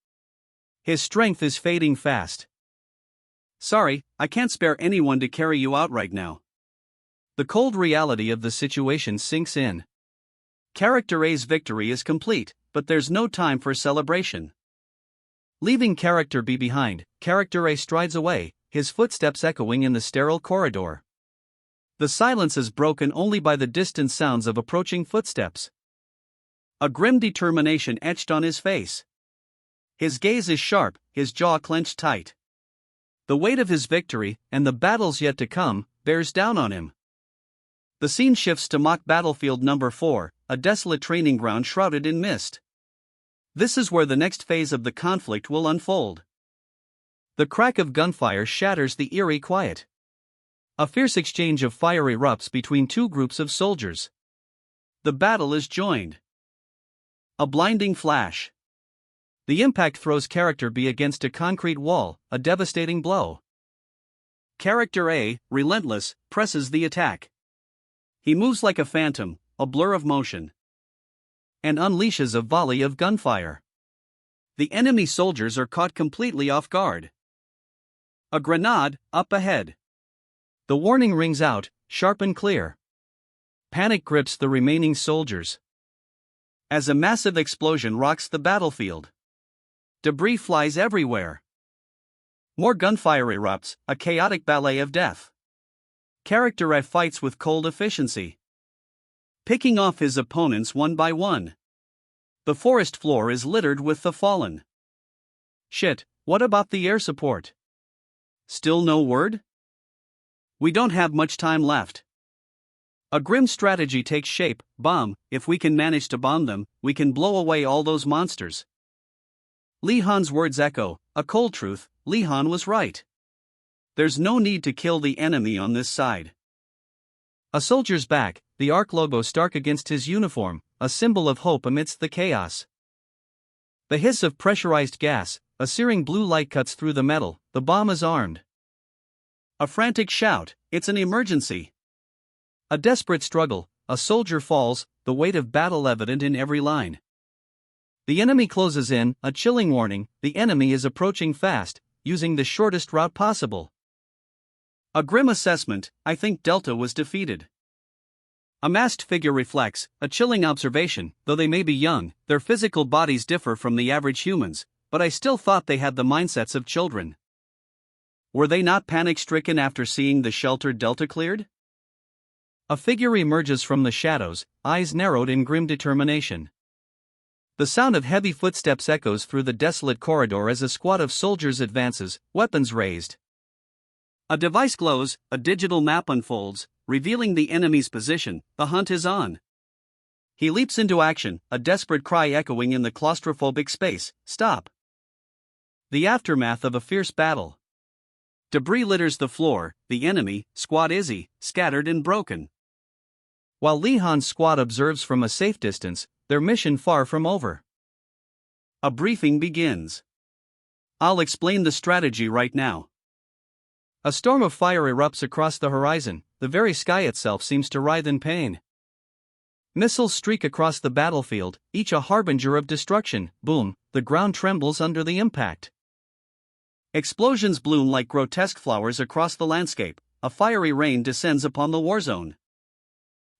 His strength is fading fast. "Sorry, I can't spare anyone to carry you out right now." The cold reality of the situation sinks in. Character A's victory is complete, but there's no time for celebration. Leaving Character B behind, Character A strides away, his footsteps echoing in the sterile corridor. The silence is broken only by the distant sounds of approaching footsteps. A grim determination etched on his face. His gaze is sharp, his jaw clenched tight. The weight of his victory, and the battles yet to come, bears down on him. The scene shifts to mock battlefield number 4, a desolate training ground shrouded in mist. This is where the next phase of the conflict will unfold. The crack of gunfire shatters the eerie quiet. A fierce exchange of fire erupts between two groups of soldiers. The battle is joined. A blinding flash. The impact throws character B against a concrete wall, a devastating blow. Character A, relentless, presses the attack. He moves like a phantom, a blur of motion, and unleashes a volley of gunfire. The enemy soldiers are caught completely off guard. A grenade, up ahead. The warning rings out, sharp and clear. Panic grips the remaining soldiers. As a massive explosion rocks the battlefield. Debris flies everywhere. More gunfire erupts, a chaotic ballet of death. Character F fights with cold efficiency, picking off his opponents one by one. The forest floor is littered with the fallen. Shit, what about the air support? Still no word? We don't have much time left. A grim strategy takes shape. Bomb. If we can manage to bomb them, we can blow away all those monsters. Li Han's words echo, a cold truth. Li Han was right. There's no need to kill the enemy on this side. A soldier's back, the ARC logo stark against his uniform, a symbol of hope amidst the chaos. The hiss of pressurized gas, a searing blue light cuts through the metal. The bomb is armed. A frantic shout, it's an emergency. A desperate struggle, a soldier falls, the weight of battle evident in every line. The enemy closes in, a chilling warning, the enemy is approaching fast, using the shortest route possible. A grim assessment, I think Delta was defeated. A masked figure reflects, a chilling observation, though they may be young, their physical bodies differ from the average humans, but I still thought they had the mindsets of children. Were they not panic-stricken after seeing the shelter Delta cleared? A figure emerges from the shadows, eyes narrowed in grim determination. The sound of heavy footsteps echoes through the desolate corridor as a squad of soldiers advances, weapons raised. A device glows, a digital map unfolds, revealing the enemy's position. The hunt is on. He leaps into action, a desperate cry echoing in the claustrophobic space, stop. The aftermath of a fierce battle. Debris litters the floor, the enemy, Squad Izzy, scattered and broken. While Li Han's squad observes from a safe distance, their mission far from over. A briefing begins. I'll explain the strategy right now. A storm of fire erupts across the horizon, the very sky itself seems to writhe in pain. Missiles streak across the battlefield, each a harbinger of destruction. Boom, the ground trembles under the impact. Explosions bloom like grotesque flowers across the landscape, a fiery rain descends upon the war zone.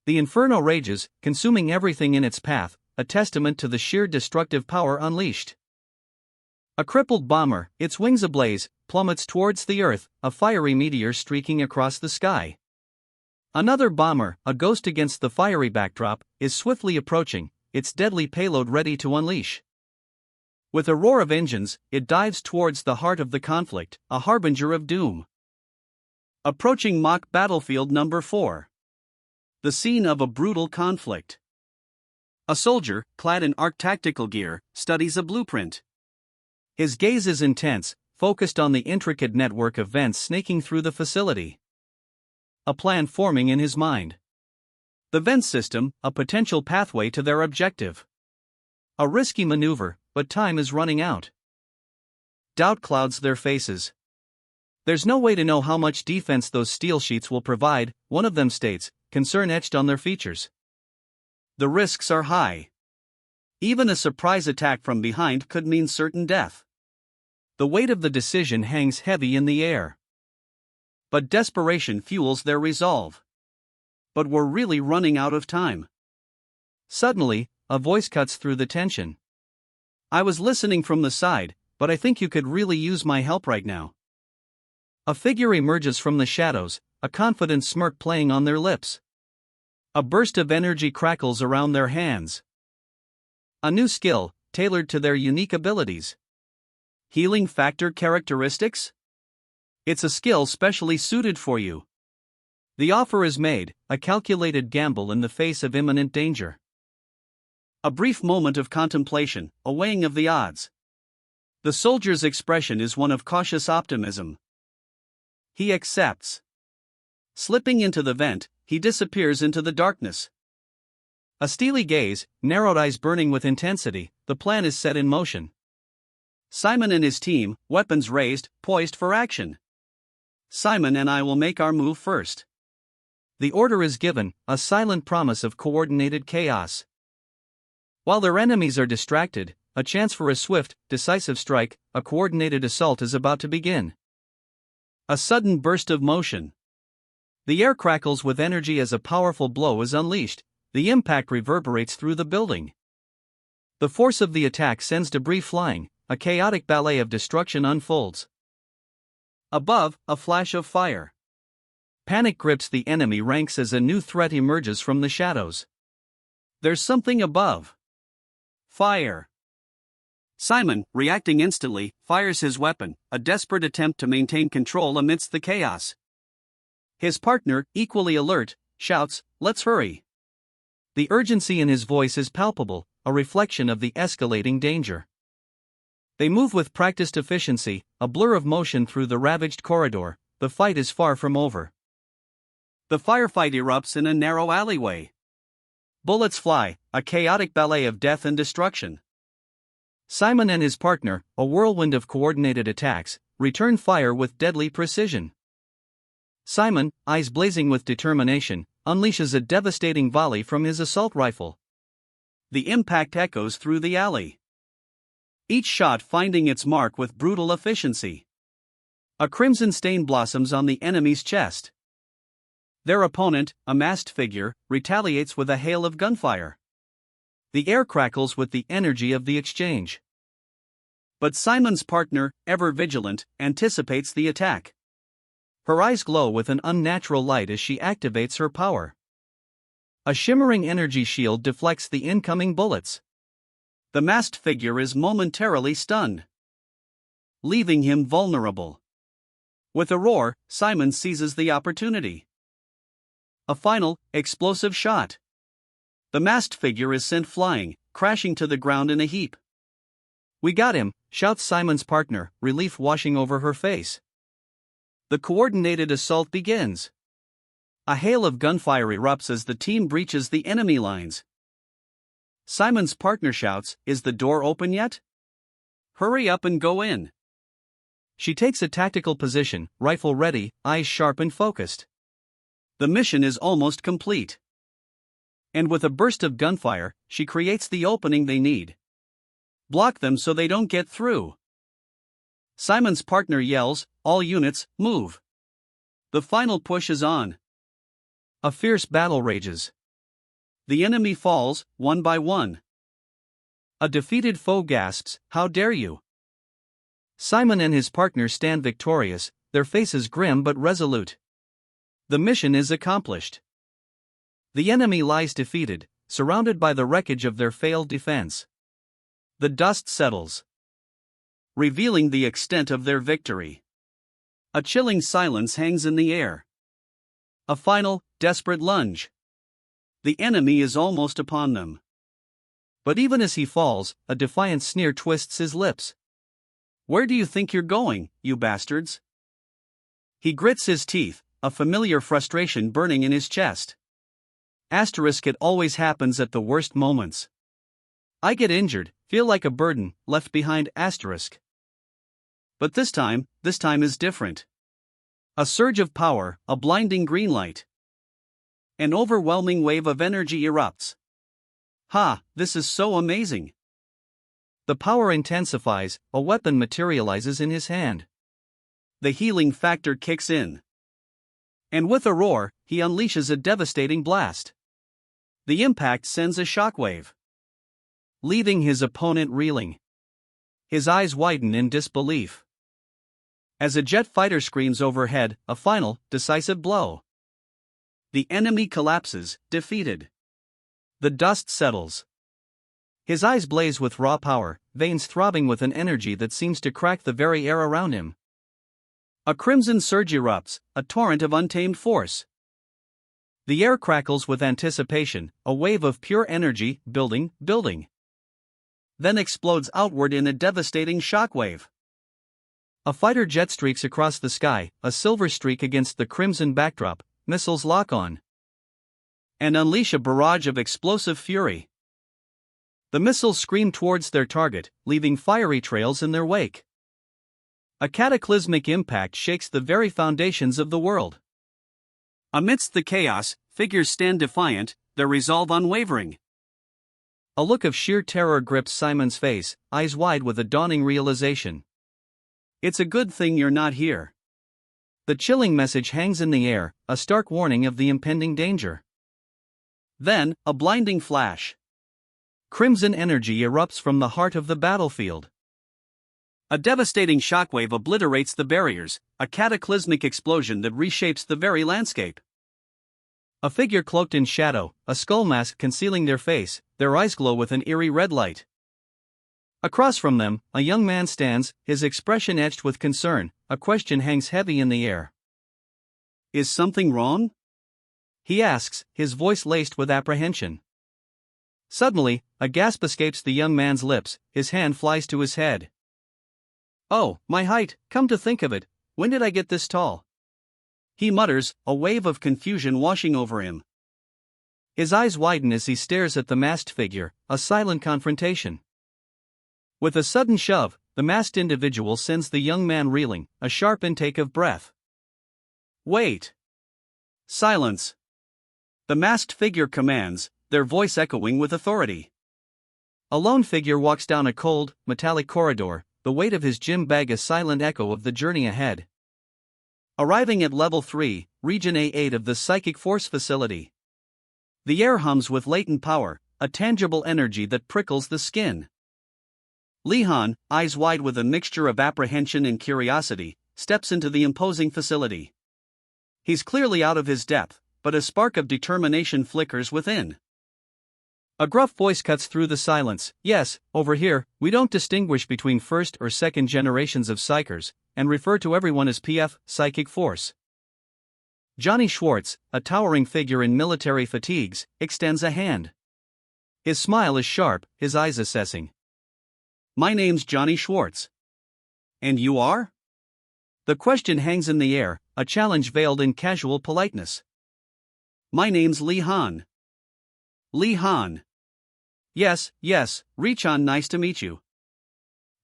The inferno rages, consuming everything in its path, a testament to the sheer destructive power unleashed. A crippled bomber, its wings ablaze, plummets towards the earth, a fiery meteor streaking across the sky. Another bomber, a ghost against the fiery backdrop, is swiftly approaching, its deadly payload ready to unleash. With a roar of engines, it dives towards the heart of the conflict, a harbinger of doom. Approaching mock battlefield number 4. The scene of a brutal conflict. A soldier, clad in ARC tactical gear, studies a blueprint. His gaze is intense, focused on the intricate network of vents snaking through the facility. A plan forming in his mind. The vent system, a potential pathway to their objective. A risky maneuver, but time is running out. Doubt clouds their faces. There's no way to know how much defense those steel sheets will provide, one of them states, concern etched on their features. The risks are high. Even a surprise attack from behind could mean certain death. The weight of the decision hangs heavy in the air. But desperation fuels their resolve. But we're really running out of time. Suddenly, a voice cuts through the tension. I was listening from the side, but I think you could really use my help right now. A figure emerges from the shadows, a confident smirk playing on their lips. A burst of energy crackles around their hands. A new skill, tailored to their unique abilities. Healing factor characteristics? It's a skill specially suited for you. The offer is made, a calculated gamble in the face of imminent danger. A brief moment of contemplation, a weighing of the odds. The soldier's expression is one of cautious optimism. He accepts. Slipping into the vent, he disappears into the darkness. A steely gaze, narrowed eyes burning with intensity, the plan is set in motion. Simon and his team, weapons raised, poised for action. Simon and I will make our move first. The order is given, a silent promise of coordinated chaos. While their enemies are distracted, a chance for a swift, decisive strike, a coordinated assault is about to begin. A sudden burst of motion. The air crackles with energy as a powerful blow is unleashed, the impact reverberates through the building. The force of the attack sends debris flying, a chaotic ballet of destruction unfolds. Above, a flash of fire. Panic grips the enemy ranks as a new threat emerges from the shadows. There's something above. Fire. Simon, reacting instantly, fires his weapon, a desperate attempt to maintain control amidst the chaos. His partner, equally alert, shouts, "Let's hurry." The urgency in his voice is palpable, a reflection of the escalating danger. They move with practiced efficiency, a blur of motion through the ravaged corridor. The fight is far from over. The firefight erupts in a narrow alleyway. Bullets fly, a chaotic ballet of death and destruction. Simon and his partner, a whirlwind of coordinated attacks, return fire with deadly precision. Simon, eyes blazing with determination, unleashes a devastating volley from his assault rifle. The impact echoes through the alley. Each shot finding its mark with brutal efficiency. A crimson stain blossoms on the enemy's chest. Their opponent, a masked figure, retaliates with a hail of gunfire. The air crackles with the energy of the exchange. But Simon's partner, ever vigilant, anticipates the attack. Her eyes glow with an unnatural light as she activates her power. A shimmering energy shield deflects the incoming bullets. The masked figure is momentarily stunned, leaving him vulnerable. With a roar, Simon seizes the opportunity. A final, explosive shot. The masked figure is sent flying, crashing to the ground in a heap. "We got him," shouts Simon's partner, relief washing over her face. The coordinated assault begins. A hail of gunfire erupts as the team breaches the enemy lines. Simon's partner shouts, "Is the door open yet? Hurry up and go in." She takes a tactical position, rifle ready, eyes sharp and focused. The mission is almost complete. And with a burst of gunfire, she creates the opening they need. Block them so they don't get through. Simon's partner yells, "All units, move." The final push is on. A fierce battle rages. The enemy falls, one by one. A defeated foe gasps, "How dare you!" Simon and his partner stand victorious, their faces grim but resolute. The mission is accomplished. The enemy lies defeated, surrounded by the wreckage of their failed defense. The dust settles, revealing the extent of their victory. A chilling silence hangs in the air. A final, desperate lunge. The enemy is almost upon them. But even as he falls, a defiant sneer twists his lips. "Where do you think you're going, you bastards?" He grits his teeth, a familiar frustration burning in his chest. It always happens at the worst moments. I get injured, feel like a burden, left behind. But this time is different. A surge of power, a blinding green light. An overwhelming wave of energy erupts. Ha, this is so amazing. The power intensifies, a weapon materializes in his hand. The healing factor kicks in. And with a roar, he unleashes a devastating blast. The impact sends a shockwave, leaving his opponent reeling. His eyes widen in disbelief. As a jet fighter screams overhead, a final, decisive blow. The enemy collapses, defeated. The dust settles. His eyes blaze with raw power, veins throbbing with an energy that seems to crack the very air around him. A crimson surge erupts, a torrent of untamed force. The air crackles with anticipation, a wave of pure energy, building. Then explodes outward in a devastating shockwave. A fighter jet streaks across the sky, a silver streak against the crimson backdrop, missiles lock on and unleash a barrage of explosive fury. The missiles scream towards their target, leaving fiery trails in their wake. A cataclysmic impact shakes the very foundations of the world. Amidst the chaos, figures stand defiant, their resolve unwavering. A look of sheer terror grips Simon's face, eyes wide with a dawning realization. It's a good thing you're not here. The chilling message hangs in the air, a stark warning of the impending danger. Then, a blinding flash. Crimson energy erupts from the heart of the battlefield. A devastating shockwave obliterates the barriers, a cataclysmic explosion that reshapes the very landscape. A figure cloaked in shadow, a skull mask concealing their face, their eyes glow with an eerie red light. Across from them, a young man stands, his expression etched with concern, a question hangs heavy in the air. Is something wrong? He asks, his voice laced with apprehension. Suddenly, a gasp escapes the young man's lips, his hand flies to his head. Oh, my height, come to think of it, when did I get this tall? He mutters, a wave of confusion washing over him. His eyes widen as he stares at the masked figure, a silent confrontation. With a sudden shove, the masked individual sends the young man reeling, a sharp intake of breath. Wait! Silence! The masked figure commands, their voice echoing with authority. A lone figure walks down a cold, metallic corridor, the weight of his gym bag a silent echo of the journey ahead. Arriving at Level 3, Region A8 of the Psychic Force Facility. The air hums with latent power, a tangible energy that prickles the skin. Li-Han, eyes wide with a mixture of apprehension and curiosity, steps into the imposing facility. He's clearly out of his depth, but a spark of determination flickers within. A gruff voice cuts through the silence. Yes, over here, we don't distinguish between first or second generations of psychers, and refer to everyone as PF, Psychic Force. Johnny Schwartz, a towering figure in military fatigues, extends a hand. His smile is sharp, his eyes assessing. My name's Johnny Schwartz. And you are? The question hangs in the air, a challenge veiled in casual politeness. My name's Li-Han. Li-Han. Yes, Richan, nice to meet you.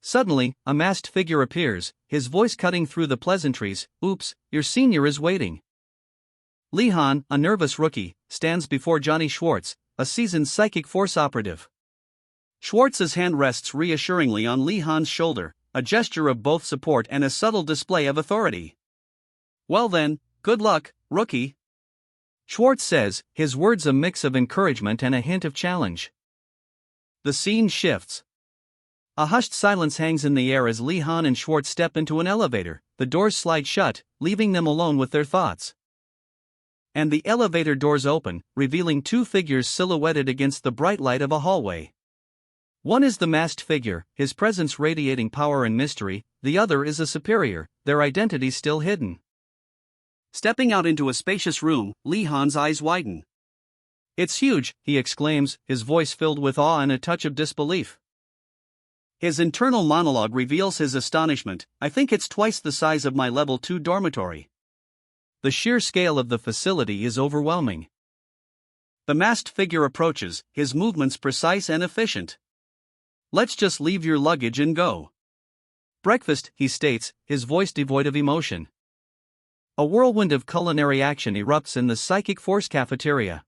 Suddenly, a masked figure appears, his voice cutting through the pleasantries. Oops, your senior is waiting. Li-Han, a nervous rookie, stands before Johnny Schwartz, a seasoned Psychic Force operative. Schwartz's hand rests reassuringly on Li-Han's shoulder, a gesture of both support and a subtle display of authority. Well then, good luck, rookie. Schwartz says, his words a mix of encouragement and a hint of challenge. The scene shifts. A hushed silence hangs in the air as Li-Han and Schwartz step into an elevator, the doors slide shut, leaving them alone with their thoughts. And the elevator doors open, revealing two figures silhouetted against the bright light of a hallway. One is the masked figure, his presence radiating power and mystery, the other is a superior, their identities still hidden. Stepping out into a spacious room, Li-Han's eyes widen. It's huge, he exclaims, his voice filled with awe and a touch of disbelief. His internal monologue reveals his astonishment. I think it's twice the size of my Level 2 dormitory. The sheer scale of the facility is overwhelming. The masked figure approaches, his movements precise and efficient. Let's just leave your luggage and go. Breakfast, he states, his voice devoid of emotion. A whirlwind of culinary action erupts in the Psychic Force cafeteria.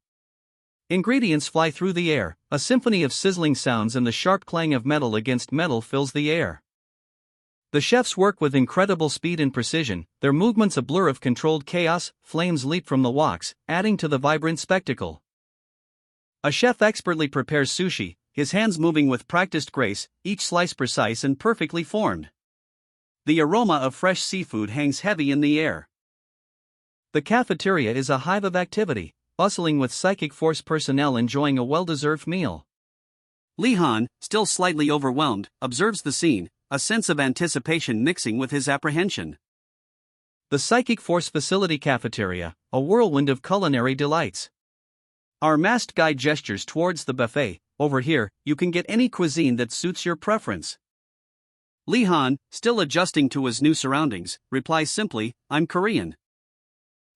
Ingredients fly through the air, a symphony of sizzling sounds and the sharp clang of metal against metal fills the air. The chefs work with incredible speed and precision, their movements a blur of controlled chaos, flames leap from the woks, adding to the vibrant spectacle. A chef expertly prepares sushi, his hands moving with practiced grace, each slice precise and perfectly formed. The aroma of fresh seafood hangs heavy in the air. The cafeteria is a hive of activity, bustling with psychic force personnel enjoying a well-deserved meal. Lee Han, still slightly overwhelmed, observes the scene, a sense of anticipation mixing with his apprehension. The Psychic Force Facility Cafeteria, a whirlwind of culinary delights. Our masked guy gestures towards the buffet. Over here, you can get any cuisine that suits your preference. Lee Han, still adjusting to his new surroundings, replies simply, "I'm Korean."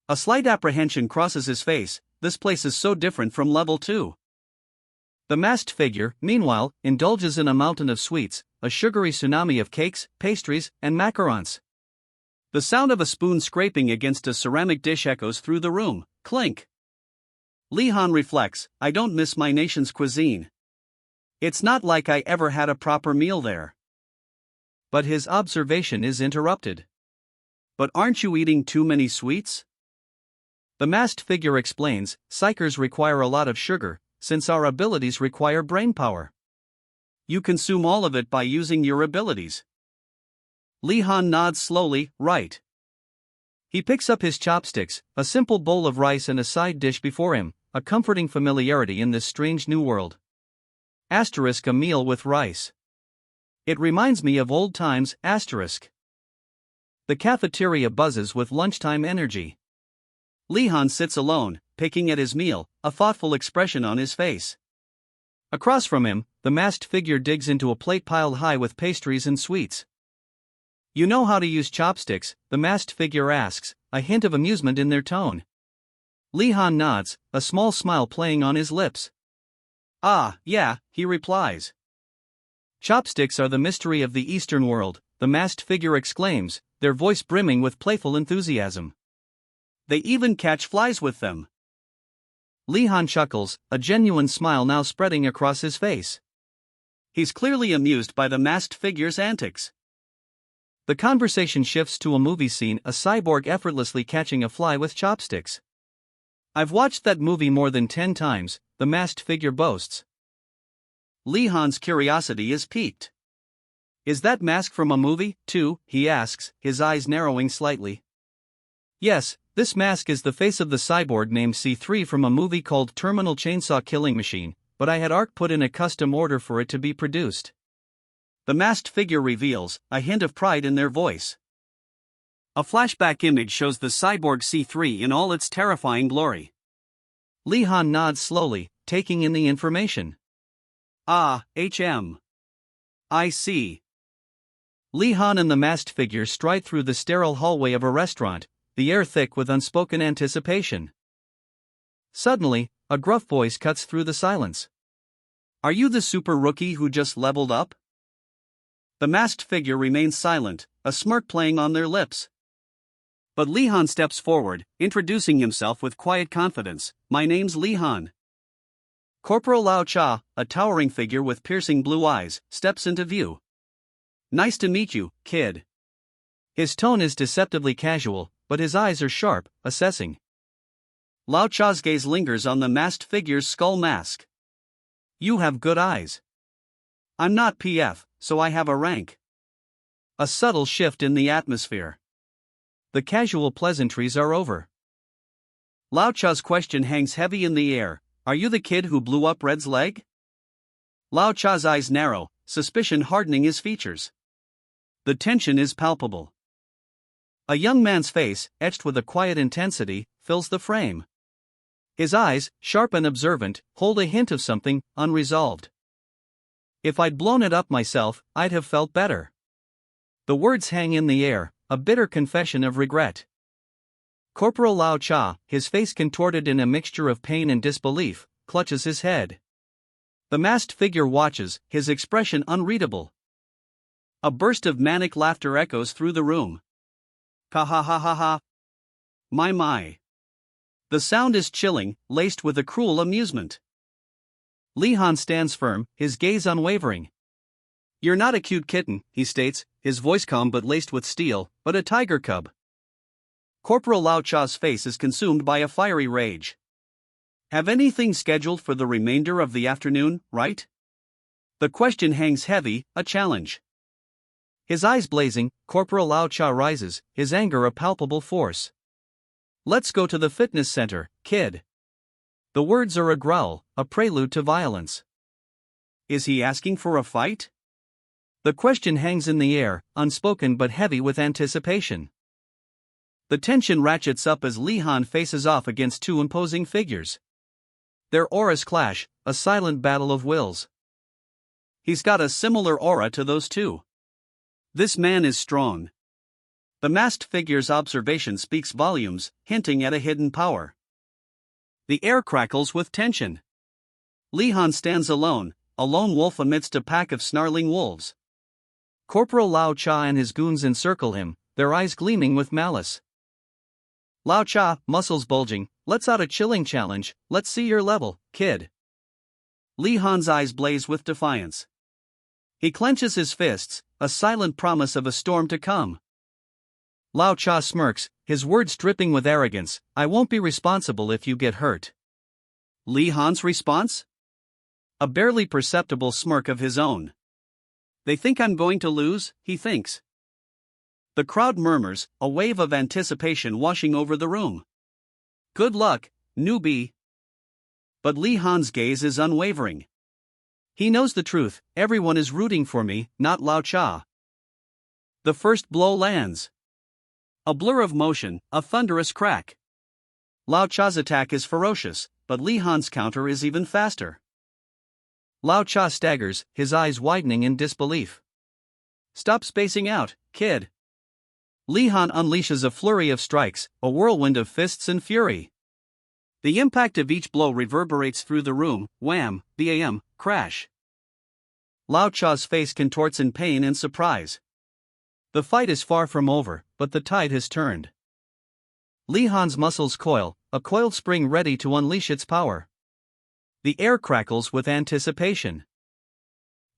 A slight apprehension crosses his face. This place is so different from level 2. The masked figure, meanwhile, indulges in a mountain of sweets, a sugary tsunami of cakes, pastries, and macarons. The sound of a spoon scraping against a ceramic dish echoes through the room. Clink. Lee Han reflects, I don't miss my nation's cuisine. It's not like I ever had a proper meal there. But his observation is interrupted. But aren't you eating too many sweets? The masked figure explains, psychers require a lot of sugar, since our abilities require brain power. You consume all of it by using your abilities. Lee Han nods slowly, right. He picks up his chopsticks, a simple bowl of rice and a side dish before him, a comforting familiarity in this strange new world. Asterisk a meal with rice. It reminds me of old times, asterisk. The cafeteria buzzes with lunchtime energy. Lee Han sits alone, picking at his meal, a thoughtful expression on his face. Across from him, the masked figure digs into a plate piled high with pastries and sweets. You know how to use chopsticks? The masked figure asks, a hint of amusement in their tone. Lee Han nods, a small smile playing on his lips. Ah, yeah, he replies. Chopsticks are the mystery of the Eastern world, the masked figure exclaims, their voice brimming with playful enthusiasm. They even catch flies with them. Lee Han chuckles, a genuine smile now spreading across his face. He's clearly amused by the masked figure's antics. The conversation shifts to a movie scene, a cyborg effortlessly catching a fly with chopsticks. I've watched that movie more than 10 times, the masked figure boasts. Lee Han's curiosity is piqued. Is that mask from a movie, too? He asks, his eyes narrowing slightly. Yes, this mask is the face of the cyborg named C3 from a movie called Terminal Chainsaw Killing Machine, but I had ARC put in a custom order for it to be produced. The masked figure reveals, a hint of pride in their voice. A flashback image shows the cyborg C3 in all its terrifying glory. Lee Han nods slowly, taking in the information. Ah, I see. Lee Han and the masked figure stride through the sterile hallway of a restaurant, the air thick with unspoken anticipation. Suddenly, a gruff voice cuts through the silence. Are you the super rookie who just leveled up? The masked figure remains silent, a smirk playing on their lips. But Lee Han steps forward, introducing himself with quiet confidence. My name's Lee Han. Corporal Lao Cha, a towering figure with piercing blue eyes, steps into view. Nice to meet you, kid. His tone is deceptively casual, but his eyes are sharp, assessing. Lao Cha's gaze lingers on the masked figure's skull mask. You have good eyes. I'm not PF, so I have a rank. A subtle shift in the atmosphere. The casual pleasantries are over. Lao Cha's question hangs heavy in the air. Are you the kid who blew up Red's leg? Lao Cha's eyes narrow, suspicion hardening his features. The tension is palpable. A young man's face, etched with a quiet intensity, fills the frame. His eyes, sharp and observant, hold a hint of something unresolved. If I'd blown it up myself, I'd have felt better. The words hang in the air, a bitter confession of regret. Corporal Lao Cha, his face contorted in a mixture of pain and disbelief, clutches his head. The masked figure watches, his expression unreadable. A burst of manic laughter echoes through the room. Ha ha ha ha ha. My. The sound is chilling, laced with a cruel amusement. Lee Han stands firm, his gaze unwavering. You're not a cute kitten, he states, his voice calm but laced with steel, but a tiger cub. Corporal Lao Cha's face is consumed by a fiery rage. Have anything scheduled for the remainder of the afternoon, right? The question hangs heavy, a challenge. His eyes blazing, Corporal Lao Cha rises, his anger a palpable force. "Let's go to the fitness center, kid." The words are a growl, a prelude to violence. Is he asking for a fight? The question hangs in the air, unspoken but heavy with anticipation. The tension ratchets up as Li Han faces off against two imposing figures. Their auras clash, a silent battle of wills. He's got a similar aura to those two. This man is strong. The masked figure's observation speaks volumes, hinting at a hidden power. The air crackles with tension. Li Han stands alone, a lone wolf amidst a pack of snarling wolves. Corporal Lao Cha and his goons encircle him, their eyes gleaming with malice. Lao Cha, muscles bulging, lets out a chilling challenge. "Let's see your level, kid." Li Han's eyes blaze with defiance. He clenches his fists, a silent promise of a storm to come. Lao Cha smirks, his words dripping with arrogance. "I won't be responsible if you get hurt." Li Han's response? A barely perceptible smirk of his own. "They think I'm going to lose," he thinks. The crowd murmurs, a wave of anticipation washing over the room. "Good luck, newbie." But Li Han's gaze is unwavering. He knows the truth, everyone is rooting for me, not Lao Cha. The first blow lands. A blur of motion, a thunderous crack. Lao Cha's attack is ferocious, but Li Han's counter is even faster. Lao Cha staggers, his eyes widening in disbelief. "Stop spacing out, kid." Li Han unleashes a flurry of strikes, a whirlwind of fists and fury. The impact of each blow reverberates through the room, wham, bam, crash. Lao Cha's face contorts in pain and surprise. The fight is far from over, but the tide has turned. Li Han's muscles coil, a coiled spring ready to unleash its power. The air crackles with anticipation.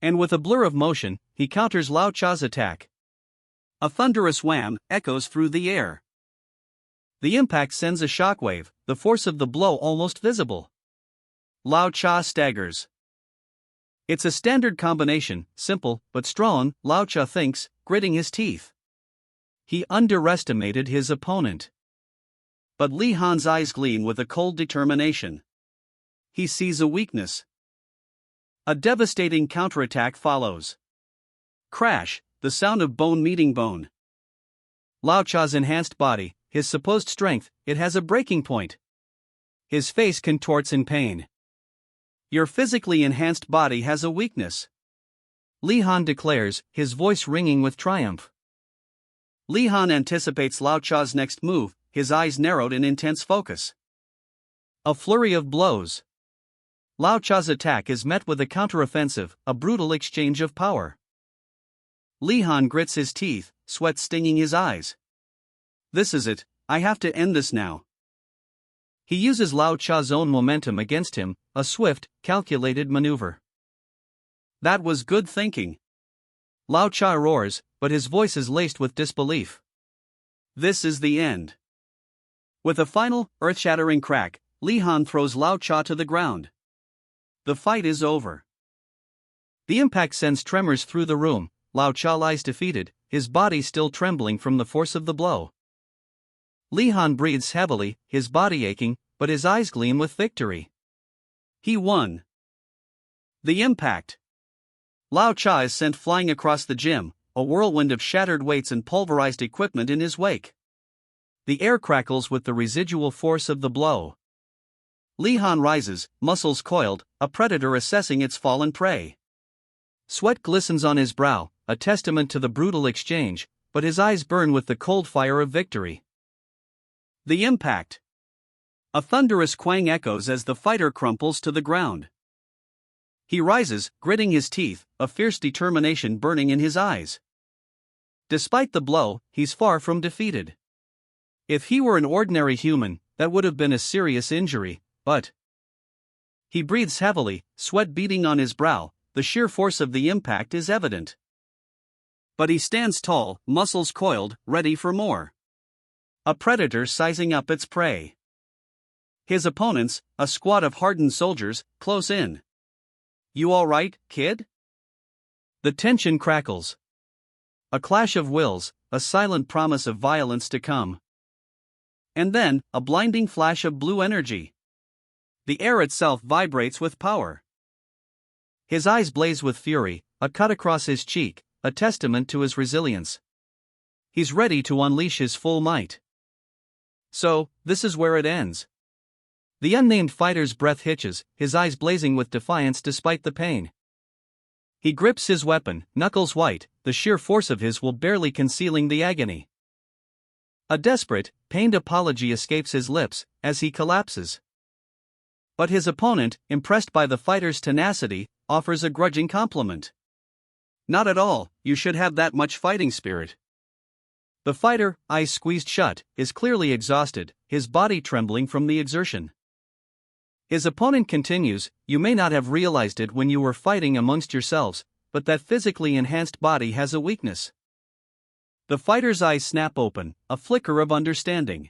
And with a blur of motion, he counters Lao Cha's attack. A thunderous wham echoes through the air. The impact sends a shockwave, the force of the blow almost visible. Lao Cha staggers. It's a standard combination, simple but strong, Lao Cha thinks, gritting his teeth. He underestimated his opponent. But Li Han's eyes gleam with a cold determination. He sees a weakness. A devastating counterattack follows. Crash, the sound of bone meeting bone. Lao Cha's enhanced body, his supposed strength, it has a breaking point. His face contorts in pain. Your physically enhanced body has a weakness. Li Han declares, his voice ringing with triumph. Li Han anticipates Lao Cha's next move, his eyes narrowed in intense focus. A flurry of blows. Lao Cha's attack is met with a counteroffensive, a brutal exchange of power. Li Han grits his teeth, sweat stinging his eyes. This is it, I have to end this now. He uses Lao Cha's own momentum against him, a swift, calculated maneuver. That was good thinking. Lao Cha roars, but his voice is laced with disbelief. This is the end. With a final, earth-shattering crack, Li Han throws Lao Cha to the ground. The fight is over. The impact sends tremors through the room. Lao Cha lies defeated, his body still trembling from the force of the blow. Li Han breathes heavily, his body aching, but his eyes gleam with victory. He won. The impact. Lao Cha is sent flying across the gym, a whirlwind of shattered weights and pulverized equipment in his wake. The air crackles with the residual force of the blow. Li Han rises, muscles coiled, a predator assessing its fallen prey. Sweat glistens on his brow, a testament to the brutal exchange, but his eyes burn with the cold fire of victory. The impact. A thunderous quang echoes as the fighter crumples to the ground. He rises, gritting his teeth, a fierce determination burning in his eyes. Despite the blow, he's far from defeated. If he were an ordinary human, that would have been a serious injury, but... He breathes heavily, sweat beading on his brow, the sheer force of the impact is evident. But he stands tall, muscles coiled, ready for more. A predator sizing up its prey. His opponents, a squad of hardened soldiers, close in. You all right, kid? The tension crackles. A clash of wills, a silent promise of violence to come. And then, a blinding flash of blue energy. The air itself vibrates with power. His eyes blaze with fury, a cut across his cheek, a testament to his resilience. He's ready to unleash his full might. So, this is where it ends. The unnamed fighter's breath hitches, his eyes blazing with defiance despite the pain. He grips his weapon, knuckles white, the sheer force of his will barely concealing the agony. A desperate, pained apology escapes his lips as he collapses. But his opponent, impressed by the fighter's tenacity, offers a grudging compliment. Not at all, you should have that much fighting spirit. The fighter, eyes squeezed shut, is clearly exhausted, his body trembling from the exertion. His opponent continues, you may not have realized it when you were fighting amongst yourselves, but that physically enhanced body has a weakness. The fighter's eyes snap open, a flicker of understanding.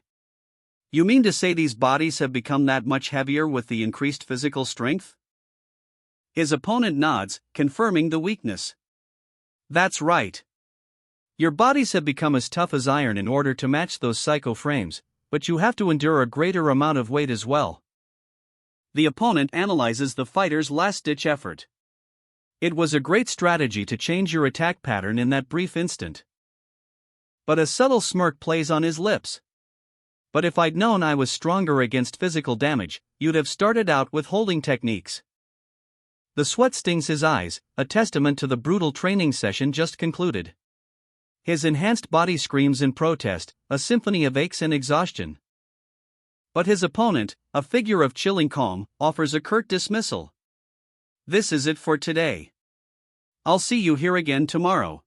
You mean to say these bodies have become that much heavier with the increased physical strength? His opponent nods, confirming the weakness. That's right. Your bodies have become as tough as iron in order to match those psycho frames, but you have to endure a greater amount of weight as well. The opponent analyzes the fighter's last-ditch effort. It was a great strategy to change your attack pattern in that brief instant. But a subtle smirk plays on his lips. But if I'd known I was stronger against physical damage, you'd have started out with holding techniques. The sweat stings his eyes, a testament to the brutal training session just concluded. His enhanced body screams in protest, a symphony of aches and exhaustion. But his opponent, a figure of chilling calm, offers a curt dismissal. This is it for today. I'll see you here again tomorrow.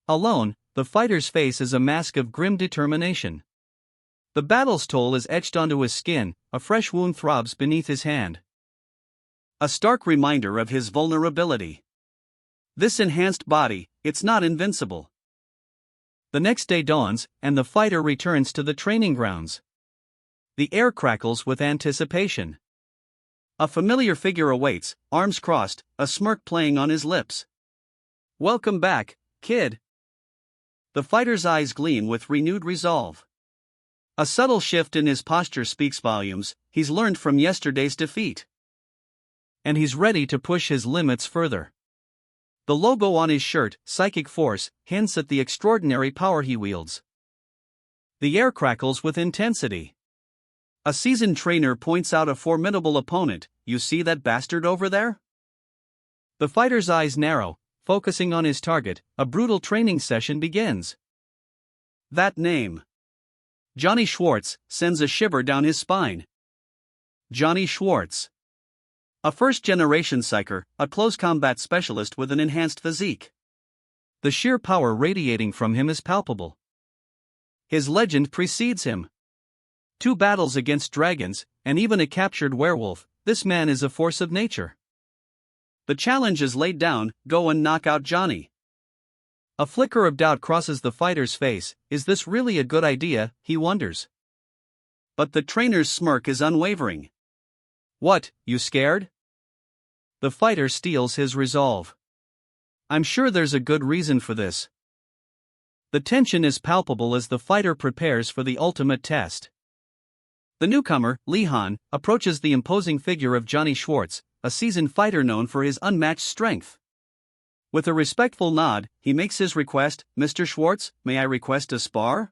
Alone, the fighter's face is a mask of grim determination. The battle's toll is etched onto his skin, a fresh wound throbs beneath his hand. A stark reminder of his vulnerability. This enhanced body, it's not invincible. The next day dawns, and the fighter returns to the training grounds. The air crackles with anticipation. A familiar figure awaits, arms crossed, a smirk playing on his lips. Welcome back, kid. The fighter's eyes gleam with renewed resolve. A subtle shift in his posture speaks volumes, he's learned from yesterday's defeat. And he's ready to push his limits further. The logo on his shirt, Psychic Force, hints at the extraordinary power he wields. The air crackles with intensity. A seasoned trainer points out a formidable opponent. You see that bastard over there? The fighter's eyes narrow, focusing on his target. A brutal training session begins. That name, Johnny Schwartz, sends a shiver down his spine. Johnny Schwartz. A first-generation psyker, a close combat specialist with an enhanced physique. The sheer power radiating from him is palpable. His legend precedes him. 2 battles against dragons, and even a captured werewolf, this man is a force of nature. The challenge is laid down, go and knock out Johnny. A flicker of doubt crosses the fighter's face, is this really a good idea, he wonders. But the trainer's smirk is unwavering. What, you scared? The fighter steels his resolve. I'm sure there's a good reason for this. The tension is palpable as the fighter prepares for the ultimate test. The newcomer, Lee Han, approaches the imposing figure of Johnny Schwartz, a seasoned fighter known for his unmatched strength. With a respectful nod, he makes his request, Mr. Schwartz, may I request a spar?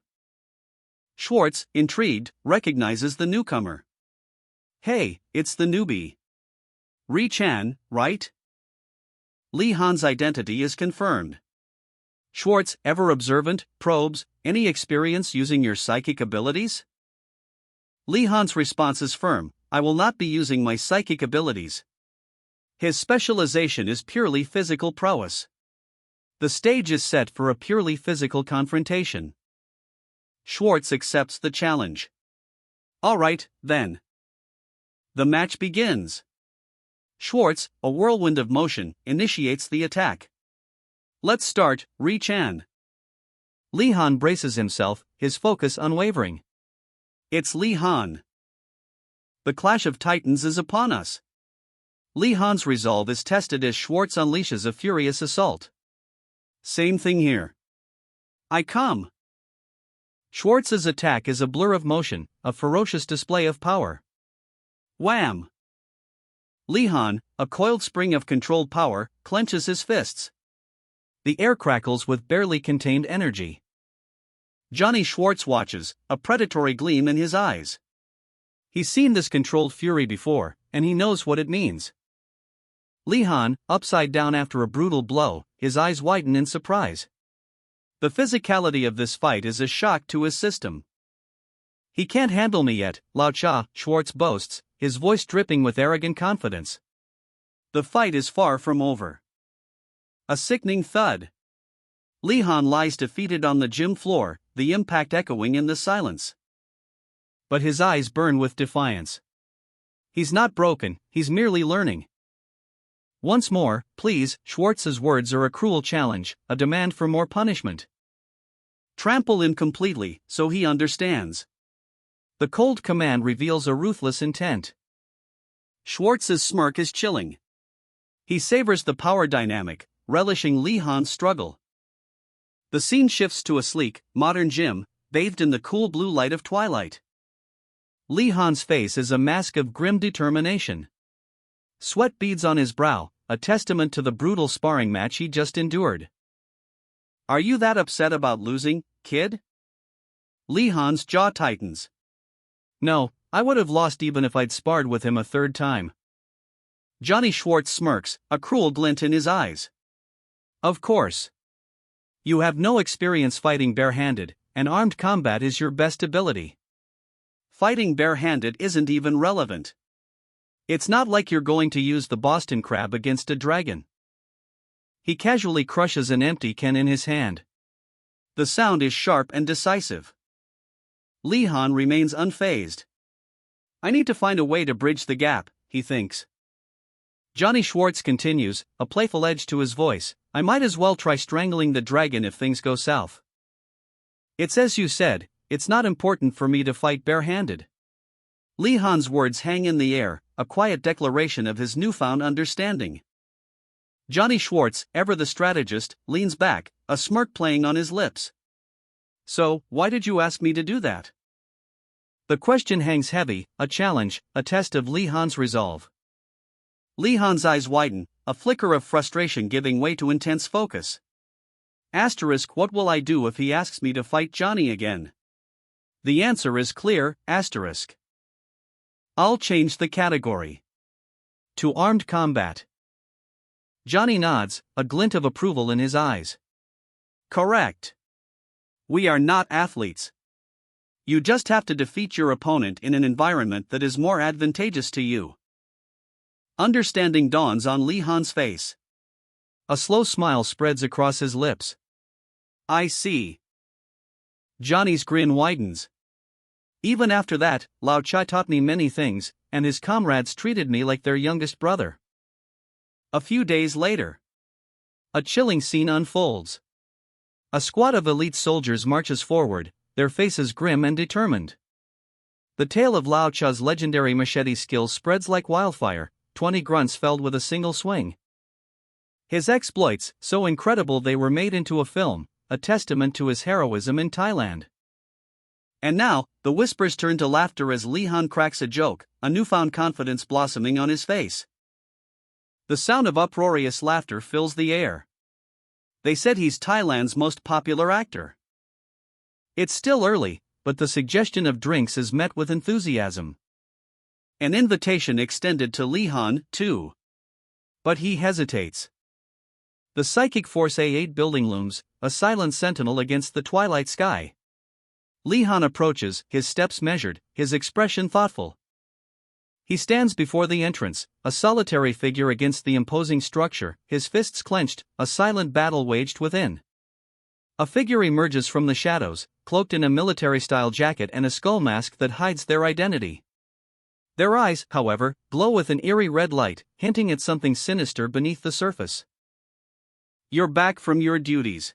Schwartz, intrigued, recognizes the newcomer. Hey, it's the newbie. Ri Chan, right? Lee Han's identity is confirmed. Schwartz, ever observant, probes, any experience using your psychic abilities? Lee Han's response is firm, I will not be using my psychic abilities. His specialization is purely physical prowess. The stage is set for a purely physical confrontation. Schwartz accepts the challenge. All right, then. The match begins. Schwartz, a whirlwind of motion, initiates the attack. Let's start, Ri Chan. Lee Han braces himself, his focus unwavering. It's Lee Han. The clash of titans is upon us. Lee Han's resolve is tested as Schwartz unleashes a furious assault. Same thing here. I come. Schwartz's attack is a blur of motion, a ferocious display of power. Wham! Lee-han, a coiled spring of controlled power, clenches his fists. The air crackles with barely contained energy. Johnny Schwartz watches, a predatory gleam in his eyes. He's seen this controlled fury before, and he knows what it means. Lee-han, upside down after a brutal blow, his eyes widen in surprise. The physicality of this fight is a shock to his system. He can't handle me yet, Lao Cha, Schwartz boasts, his voice dripping with arrogant confidence. The fight is far from over. A sickening thud. Lee-han lies defeated on the gym floor, the impact echoing in the silence. But his eyes burn with defiance. He's not broken, he's merely learning. Once more, please, Schwartz's words are a cruel challenge, a demand for more punishment. Trample him completely, so he understands. The cold command reveals a ruthless intent. Schwartz's smirk is chilling. He savors the power dynamic, relishing Lee-han's struggle. The scene shifts to a sleek, modern gym, bathed in the cool blue light of twilight. Lee-han's face is a mask of grim determination. Sweat beads on his brow, a testament to the brutal sparring match he just endured. Are you that upset about losing, kid? Lee-han's jaw tightens. No, I would have lost even if I'd sparred with him a third time. Johnny Schwartz smirks, a cruel glint in his eyes. Of course. You have no experience fighting barehanded, and armed combat is your best ability. Fighting barehanded isn't even relevant. It's not like you're going to use the Boston Crab against a dragon. He casually crushes an empty can in his hand. The sound is sharp and decisive. Lee-han remains unfazed. I need to find a way to bridge the gap, he thinks. Johnny Schwartz continues, a playful edge to his voice. I might as well try strangling the dragon if things go south. It's as you said, it's not important for me to fight barehanded. Lee-han's words hang in the air, a quiet declaration of his newfound understanding. Johnny Schwartz, ever the strategist, leans back, a smirk playing on his lips. So, why did you ask me to do that? The question hangs heavy, a challenge, a test of Lee-han's resolve. Lee-han's eyes widen, a flicker of frustration giving way to intense focus. Asterisk, what will I do if he asks me to fight Johnny again? The answer is clear, asterisk. I'll change the category. To armed combat. Johnny nods, a glint of approval in his eyes. Correct. We are not athletes. You just have to defeat your opponent in an environment that is more advantageous to you. Understanding dawns on Lee-han's face. A slow smile spreads across his lips. I see. Johnny's grin widens. Even after that, Lao Cha taught me many things, and his comrades treated me like their youngest brother. A few days later, a chilling scene unfolds. A squad of elite soldiers marches forward, their faces grim and determined. The tale of Lao Cha's legendary machete skills spreads like wildfire, 20 grunts felled with a single swing. His exploits, so incredible they were made into a film, a testament to his heroism in Thailand. And now, the whispers turn to laughter as Lee-han cracks a joke, a newfound confidence blossoming on his face. The sound of uproarious laughter fills the air. They said he's Thailand's most popular actor. It's still early, but the suggestion of drinks is met with enthusiasm. An invitation extended to Lee-han, too. But he hesitates. The Psychic Force A8 building looms, a silent sentinel against the twilight sky. Lee-han approaches, his steps measured, his expression thoughtful. He stands before the entrance, a solitary figure against the imposing structure, his fists clenched, a silent battle waged within. A figure emerges from the shadows, cloaked in a military-style jacket and a skull mask that hides their identity. Their eyes, however, glow with an eerie red light, hinting at something sinister beneath the surface. You're back from your duties.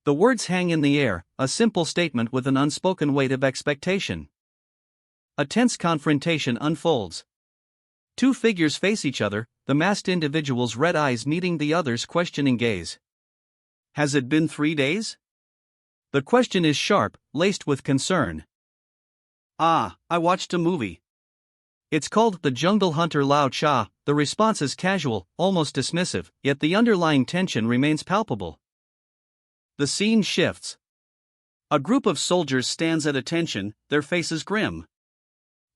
The words hang in the air, a simple statement with an unspoken weight of expectation. A tense confrontation unfolds. Two figures face each other, the masked individual's red eyes meeting the other's questioning gaze. Has it been 3 days? The question is sharp, laced with concern. I watched a movie. It's called The Jungle Hunter Lao Cha. The response is casual, almost dismissive, yet the underlying tension remains palpable. The scene shifts. A group of soldiers stands at attention, their faces grim.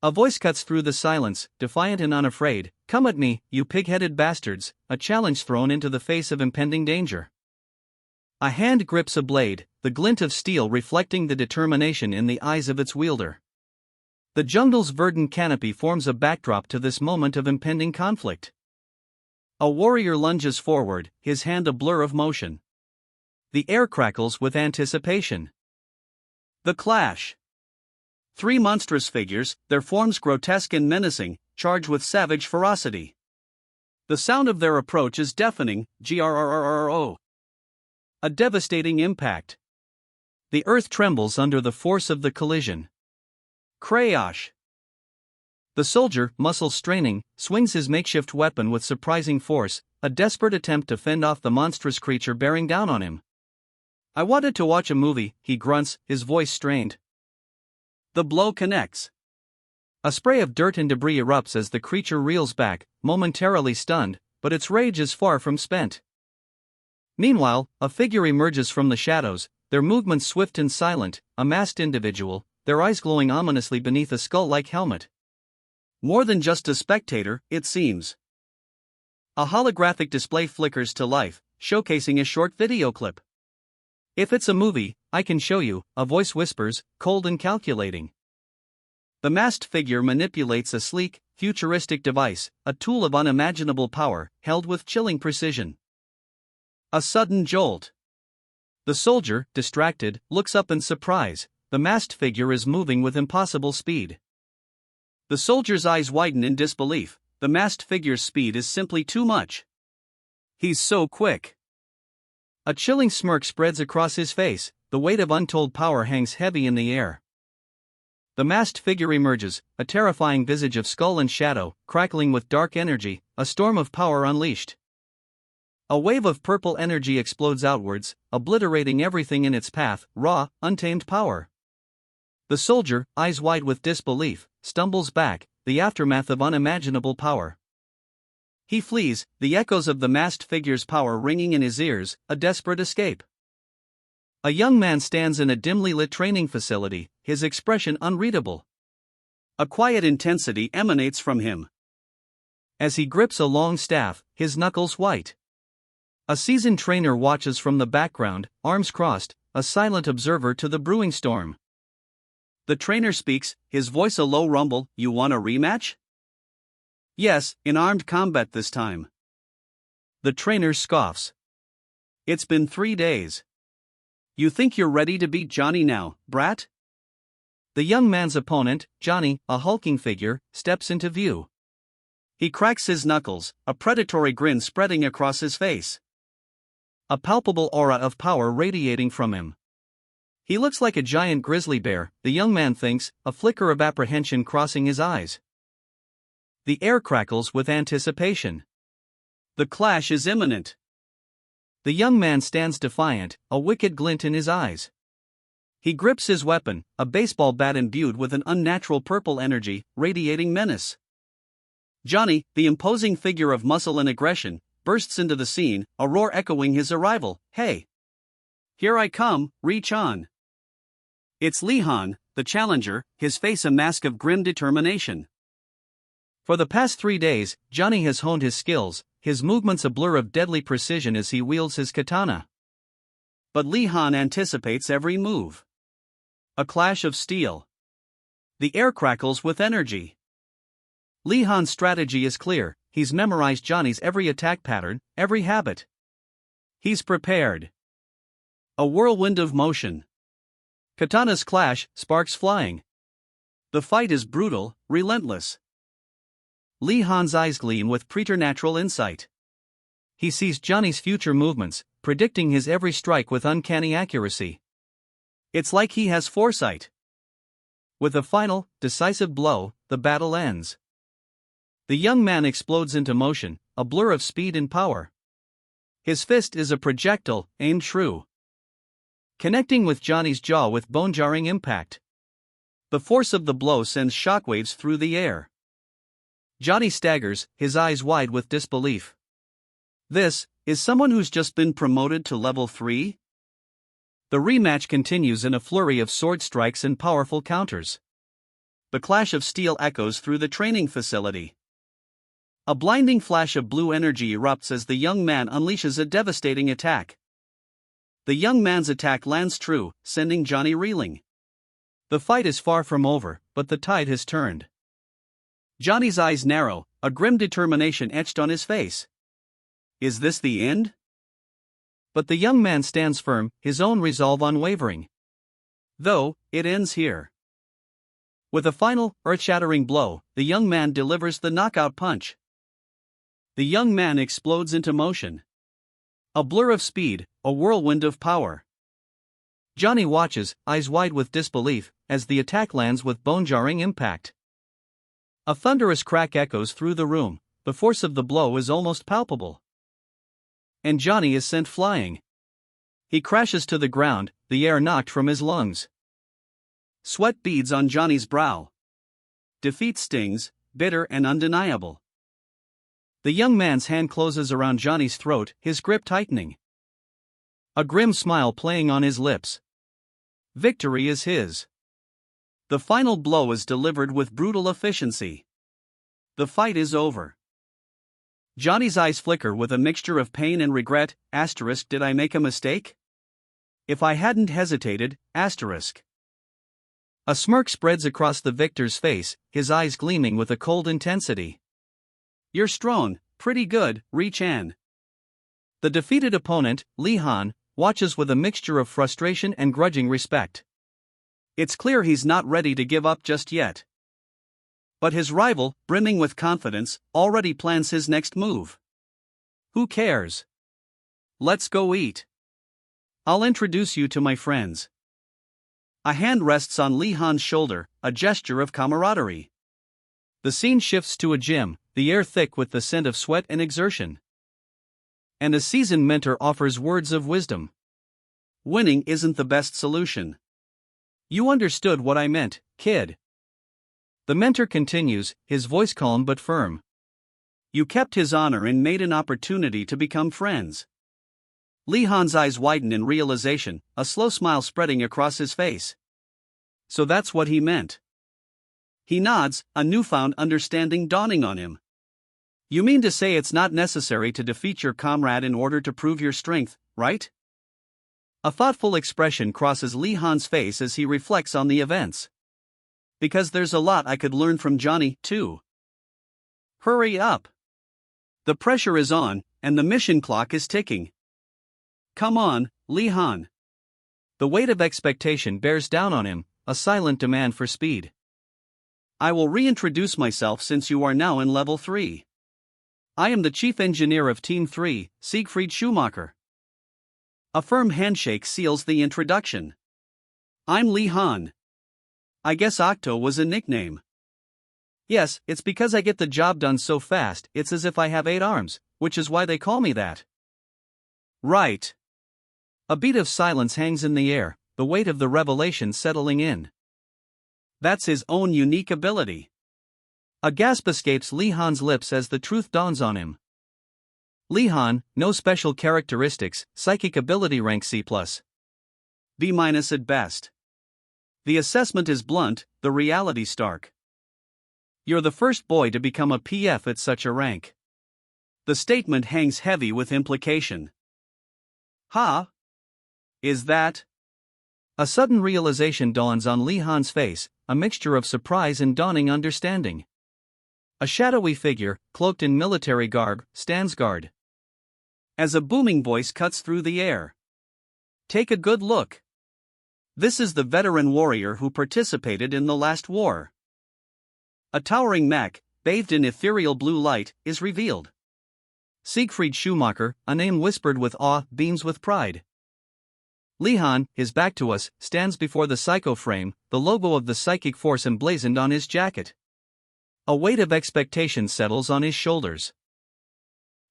A voice cuts through the silence, defiant and unafraid. "Come at me, you pig-headed bastards," a challenge thrown into the face of impending danger. A hand grips a blade, the glint of steel reflecting the determination in the eyes of its wielder. The jungle's verdant canopy forms a backdrop to this moment of impending conflict. A warrior lunges forward, his hand a blur of motion. The air crackles with anticipation. The clash. 3 monstrous figures, their forms grotesque and menacing, charge with savage ferocity. The sound of their approach is deafening, grrrro. A devastating impact. The earth trembles under the force of the collision. Crash. The soldier, muscles straining, swings his makeshift weapon with surprising force, a desperate attempt to fend off the monstrous creature bearing down on him. "I wanted to watch a movie," he grunts, his voice strained. The blow connects. A spray of dirt and debris erupts as the creature reels back, momentarily stunned, but its rage is far from spent. Meanwhile, a figure emerges from the shadows, their movements swift and silent, a masked individual, their eyes glowing ominously beneath a skull-like helmet. More than just a spectator, it seems. A holographic display flickers to life, showcasing a short video clip. "If it's a movie, I can show you," a voice whispers, cold and calculating. The masked figure manipulates a sleek, futuristic device, a tool of unimaginable power, held with chilling precision. A sudden jolt. The soldier, distracted, looks up in surprise. The masked figure is moving with impossible speed. The soldier's eyes widen in disbelief. The masked figure's speed is simply too much. He's so quick. A chilling smirk spreads across his face, the weight of untold power hangs heavy in the air. The masked figure emerges, a terrifying visage of skull and shadow, crackling with dark energy, a storm of power unleashed. A wave of purple energy explodes outwards, obliterating everything in its path, raw, untamed power. The soldier, eyes wide with disbelief, stumbles back, the aftermath of unimaginable power. He flees, the echoes of the masked figure's power ringing in his ears, a desperate escape. A young man stands in a dimly lit training facility, his expression unreadable. A quiet intensity emanates from him. As he grips a long staff, his knuckles white. A seasoned trainer watches from the background, arms crossed, a silent observer to the brewing storm. The trainer speaks, his voice a low rumble. "You want a rematch?" "Yes, in armed combat this time." The trainer scoffs. "It's been 3 days. You think you're ready to beat Johnny now, brat?" The young man's opponent, Johnny, a hulking figure, steps into view. He cracks his knuckles, a predatory grin spreading across his face. A palpable aura of power radiating from him. He looks like a giant grizzly bear, the young man thinks, a flicker of apprehension crossing his eyes. The air crackles with anticipation. The clash is imminent. The young man stands defiant, a wicked glint in his eyes. He grips his weapon, a baseball bat imbued with an unnatural purple energy, radiating menace. Johnny, the imposing figure of muscle and aggression, bursts into the scene, a roar echoing his arrival. "Hey! Here I come, reach on." It's Li-Han, the challenger, his face a mask of grim determination. For the past 3 days, Johnny has honed his skills, his movements a blur of deadly precision as he wields his katana. But Li-Han anticipates every move. A clash of steel. The air crackles with energy. Li-Han's strategy is clear, he's memorized Johnny's every attack pattern, every habit. He's prepared. A whirlwind of motion. Katanas clash, sparks flying. The fight is brutal, relentless. Li-Han's eyes gleam with preternatural insight. He sees Johnny's future movements, predicting his every strike with uncanny accuracy. It's like he has foresight. With a final, decisive blow, the battle ends. The young man explodes into motion, a blur of speed and power. His fist is a projectile, aimed true, connecting with Johnny's jaw with bone-jarring impact. The force of the blow sends shockwaves through the air. Johnny staggers, his eyes wide with disbelief. This is someone who's just been promoted to level 3? The rematch continues in a flurry of sword strikes and powerful counters. The clash of steel echoes through the training facility. A blinding flash of blue energy erupts as the young man unleashes a devastating attack. The young man's attack lands true, sending Johnny reeling. The fight is far from over, but the tide has turned. Johnny's eyes narrow, a grim determination etched on his face. Is this the end? But the young man stands firm, his own resolve unwavering. Though, it ends here. With a final, earth-shattering blow, the young man delivers the knockout punch. The young man explodes into motion. A blur of speed, a whirlwind of power. Johnny watches, eyes wide with disbelief, as the attack lands with bone-jarring impact. A thunderous crack echoes through the room, the force of the blow is almost palpable. And Johnny is sent flying. He crashes to the ground, the air knocked from his lungs. Sweat beads on Johnny's brow. Defeat stings, bitter and undeniable. The young man's hand closes around Johnny's throat, his grip tightening. A grim smile playing on his lips. Victory is his. The final blow is delivered with brutal efficiency. The fight is over. Johnny's eyes flicker with a mixture of pain and regret. Did I make a mistake? If I hadn't hesitated. A smirk spreads across the victor's face, his eyes gleaming with a cold intensity. You're strong, pretty good, Ri-chan. The defeated opponent, Li-han, watches with a mixture of frustration and grudging respect. It's clear he's not ready to give up just yet. But his rival, brimming with confidence, already plans his next move. Who cares? Let's go eat. I'll introduce you to my friends. A hand rests on Li-han's shoulder, a gesture of camaraderie. The scene shifts to a gym, the air thick with the scent of sweat and exertion. And a seasoned mentor offers words of wisdom. Winning isn't the best solution. You understood what I meant, kid. The mentor continues, his voice calm but firm. You kept his honor and made an opportunity to become friends. Li-han's eyes widen in realization, a slow smile spreading across his face. So that's what he meant. He nods, a newfound understanding dawning on him. You mean to say it's not necessary to defeat your comrade in order to prove your strength, right? A thoughtful expression crosses Li-han's face as he reflects on the events. Because there's a lot I could learn from Johnny, too. Hurry up. The pressure is on, and the mission clock is ticking. Come on, Li-han. The weight of expectation bears down on him, a silent demand for speed. I will reintroduce myself since you are now in level 3. I am the chief engineer of Team 3, Siegfried Schumacher. A firm handshake seals the introduction. I'm Li-han. I guess Octo was a nickname. Yes, it's because I get the job done so fast, it's as if I have 8 arms, which is why they call me that. Right. A beat of silence hangs in the air, the weight of the revelation settling in. That's his own unique ability. A gasp escapes Li-han's lips as the truth dawns on him. Li-han, no special characteristics, psychic ability rank C+. B- at best. The assessment is blunt, the reality stark. You're the first boy to become a PF at such a rank. The statement hangs heavy with implication. Ha? Is that? A sudden realization dawns on Li-han's face, a mixture of surprise and dawning understanding. A shadowy figure, cloaked in military garb, stands guard. As a booming voice cuts through the air. Take a good look. This is the veteran warrior who participated in the last war. A towering mech, bathed in ethereal blue light, is revealed. Siegfried Schumacher, a name whispered with awe, beams with pride. Li-han, his back to us, stands before the psycho frame, the logo of the psychic force emblazoned on his jacket. A weight of expectation settles on his shoulders.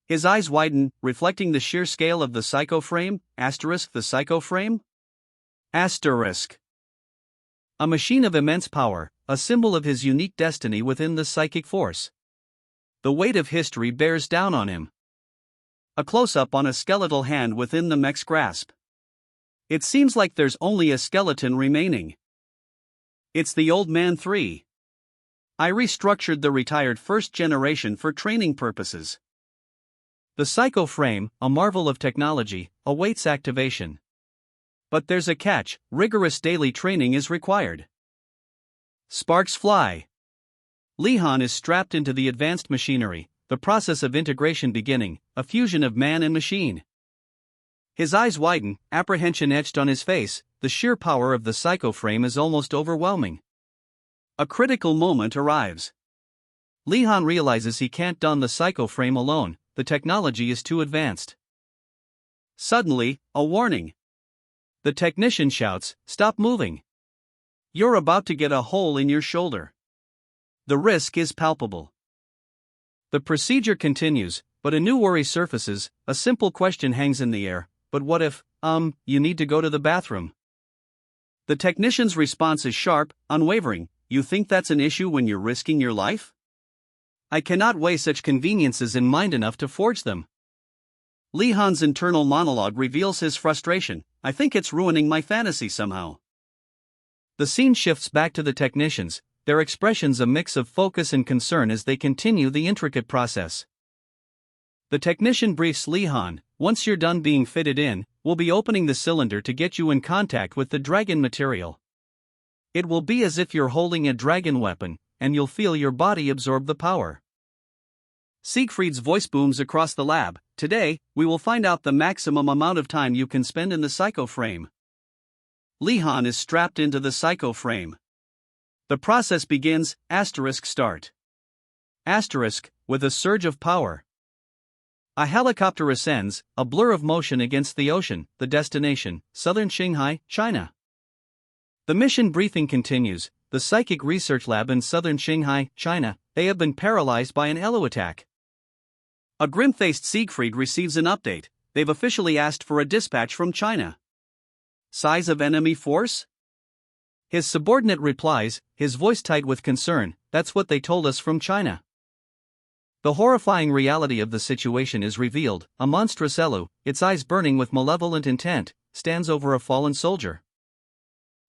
His eyes widen, reflecting the sheer scale of the psychoframe. The psychoframe? A machine of immense power, a symbol of his unique destiny within the psychic force. The weight of history bears down on him. A close-up on a skeletal hand within the mech's grasp. It seems like there's only a skeleton remaining. It's the Old Man 3. I restructured the retired first generation for training purposes. The psychoframe, a marvel of technology, awaits activation. But there's a catch: rigorous daily training is required. Sparks fly. Li-Han is strapped into the advanced machinery, the process of integration beginning, a fusion of man and machine. His eyes widen, apprehension etched on his face. The sheer power of the psychoframe is almost overwhelming. A critical moment arrives. Li-Han realizes he can't don the psychoframe alone, the technology is too advanced. Suddenly, a warning. The technician shouts, "Stop moving. You're about to get a hole in your shoulder." The risk is palpable. The procedure continues, but a new worry surfaces. A simple question hangs in the air: but what if, you need to go to the bathroom? The technician's response is sharp, unwavering. You think that's an issue when you're risking your life? I cannot weigh such conveniences in mind enough to forge them. Li-Han's internal monologue reveals his frustration. I think it's ruining my fantasy somehow. The scene shifts back to the technicians, their expressions a mix of focus and concern as they continue the intricate process. The technician briefs Li-Han, once you're done being fitted in, we'll be opening the cylinder to get you in contact with the dragon material. It will be as if you're holding a dragon weapon, and you'll feel your body absorb the power. Siegfried's voice booms across the lab. Today, we will find out the maximum amount of time you can spend in the psychoframe. Li-Han is strapped into the psychoframe. The process begins. Start. With a surge of power. A helicopter ascends, a blur of motion against the ocean. The destination, southern Shanghai, China. The mission briefing continues. The Psychic Research Lab in southern Shanghai, China. They have been paralyzed by an Elu attack. A grim-faced Siegfried receives an update. They've officially asked for a dispatch from China. Size of enemy force? His subordinate replies, his voice tight with concern, that's what they told us from China. The horrifying reality of the situation is revealed. A monstrous Elu, its eyes burning with malevolent intent, stands over a fallen soldier.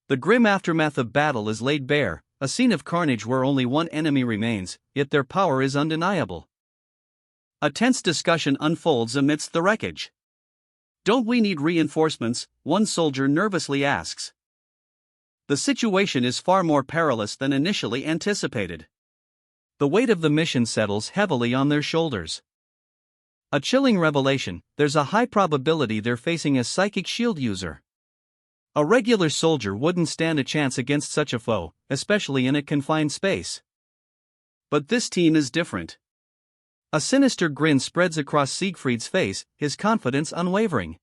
The grim aftermath of battle is laid bare, a scene of carnage where only one enemy remains, yet their power is undeniable. A tense discussion unfolds amidst the wreckage. Don't we need reinforcements? One soldier nervously asks. The situation is far more perilous than initially anticipated. The weight of the mission settles heavily on their shoulders. A chilling revelation: there's a high probability they're facing a psychic shield user. A regular soldier wouldn't stand a chance against such a foe, especially in a confined space. But this team is different. A sinister grin spreads across Siegfried's face, his confidence unwavering.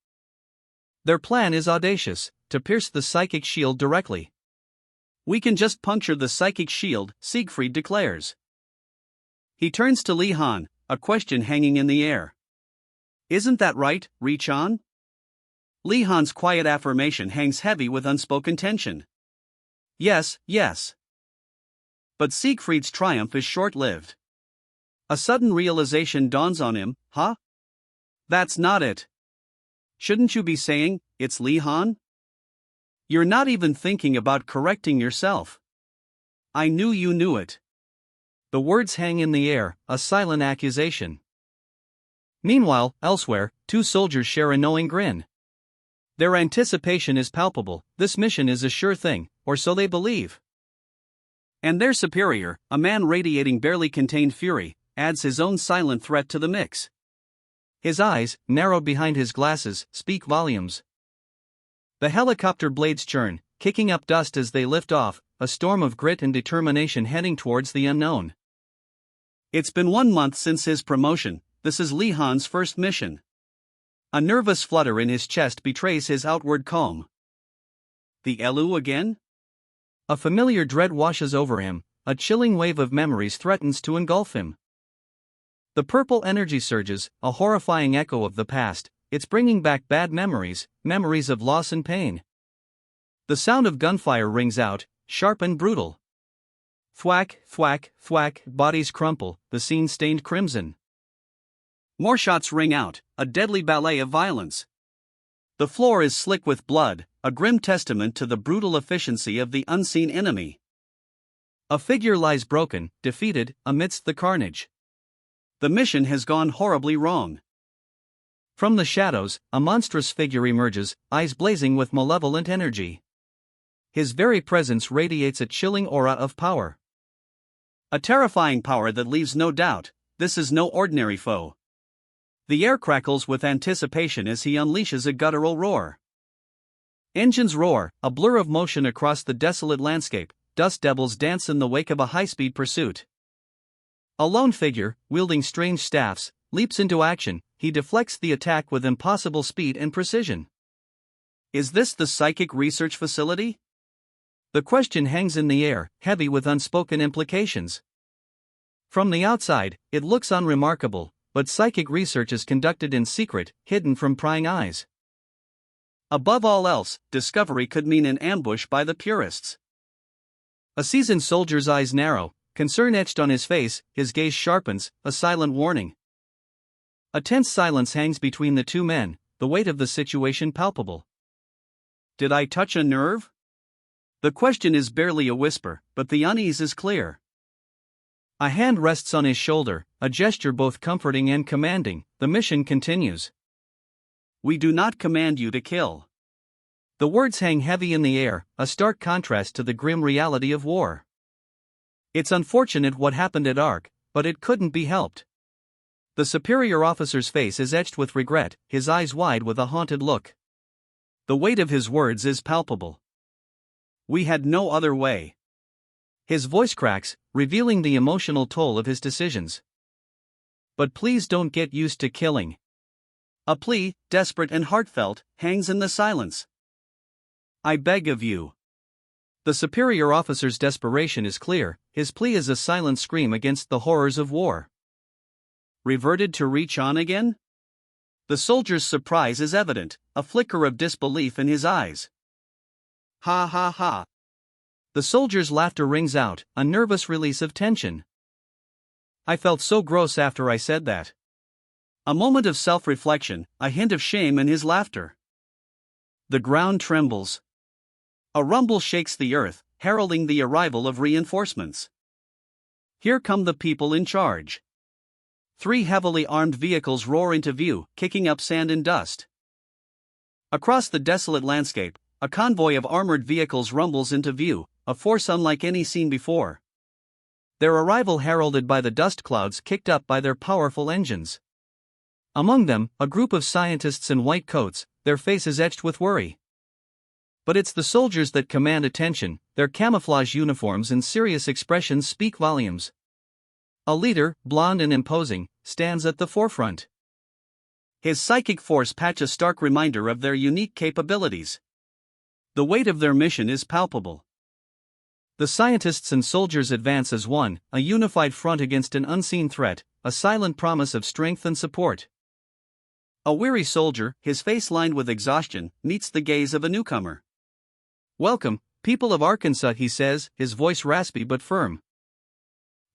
Their plan is audacious: to pierce the psychic shield directly. We can just puncture the psychic shield, Siegfried declares. He turns to Li-Han, a question hanging in the air. Isn't that right, Ri-chan? Li-Han's quiet affirmation hangs heavy with unspoken tension. Yes. But Siegfried's triumph is short-lived. A sudden realization dawns on him. That's not it. Shouldn't you be saying, it's Li-Han? You're not even thinking about correcting yourself. I knew you knew it. The words hang in the air, a silent accusation. Meanwhile, elsewhere, two soldiers share a knowing grin. Their anticipation is palpable. This mission is a sure thing, or so they believe. And their superior, a man radiating barely contained fury, adds his own silent threat to the mix. His eyes, narrowed behind his glasses, speak volumes. The helicopter blades churn, kicking up dust as they lift off, a storm of grit and determination heading towards the unknown. It's been 1 month since his promotion. This is Li-Han's first mission. A nervous flutter in his chest betrays his outward calm. The Elu again? A familiar dread washes over him, a chilling wave of memories threatens to engulf him. The purple energy surges, a horrifying echo of the past. It's bringing back bad memories, memories of loss and pain. The sound of gunfire rings out, sharp and brutal. Thwack, thwack, thwack, bodies crumple, the scene stained crimson. More shots ring out, a deadly ballet of violence. The floor is slick with blood, a grim testament to the brutal efficiency of the unseen enemy. A figure lies broken, defeated, amidst the carnage. The mission has gone horribly wrong. From the shadows, a monstrous figure emerges, eyes blazing with malevolent energy. His very presence radiates a chilling aura of power. A terrifying power that leaves no doubt, this is no ordinary foe. The air crackles with anticipation as he unleashes a guttural roar. Engines roar, a blur of motion across the desolate landscape. Dust devils dance in the wake of a high-speed pursuit. A lone figure, wielding strange staffs, leaps into action. He deflects the attack with impossible speed and precision. Is this the psychic research facility? The question hangs in the air, heavy with unspoken implications. From the outside, it looks unremarkable, but psychic research is conducted in secret, hidden from prying eyes. Above all else, discovery could mean an ambush by the purists. A seasoned soldier's eyes narrow, concern etched on his face, his gaze sharpens, a silent warning. A tense silence hangs between the two men, the weight of the situation palpable. Did I touch a nerve? The question is barely a whisper, but the unease is clear. A hand rests on his shoulder, a gesture both comforting and commanding. The mission continues. We do not command you to kill. The words hang heavy in the air, a stark contrast to the grim reality of war. It's unfortunate what happened at Ark, but it couldn't be helped. The superior officer's face is etched with regret, his eyes wide with a haunted look. The weight of his words is palpable. We had no other way. His voice cracks, revealing the emotional toll of his decisions. But please don't get used to killing. A plea, desperate and heartfelt, hangs in the silence. I beg of you. The superior officer's desperation is clear, his plea is a silent scream against the horrors of war. Reverted to reach on again? The soldier's surprise is evident, a flicker of disbelief in his eyes. Ha ha ha. The soldier's laughter rings out, a nervous release of tension. I felt so gross after I said that. A moment of self-reflection, a hint of shame in his laughter. The ground trembles. A rumble shakes the earth, heralding the arrival of reinforcements. Here come the people in charge. 3 heavily armed vehicles roar into view, kicking up sand and dust. Across the desolate landscape, a convoy of armored vehicles rumbles into view, a force unlike any seen before. Their arrival heralded by the dust clouds kicked up by their powerful engines. Among them, a group of scientists in white coats, their faces etched with worry. But it's the soldiers that command attention, their camouflage uniforms and serious expressions speak volumes. A leader, blonde and imposing, stands at the forefront. His psychic force patches a stark reminder of their unique capabilities. The weight of their mission is palpable. The scientists and soldiers advance as one, a unified front against an unseen threat, a silent promise of strength and support. A weary soldier, his face lined with exhaustion, meets the gaze of a newcomer. Welcome, people of Arkansas, he says, his voice raspy but firm.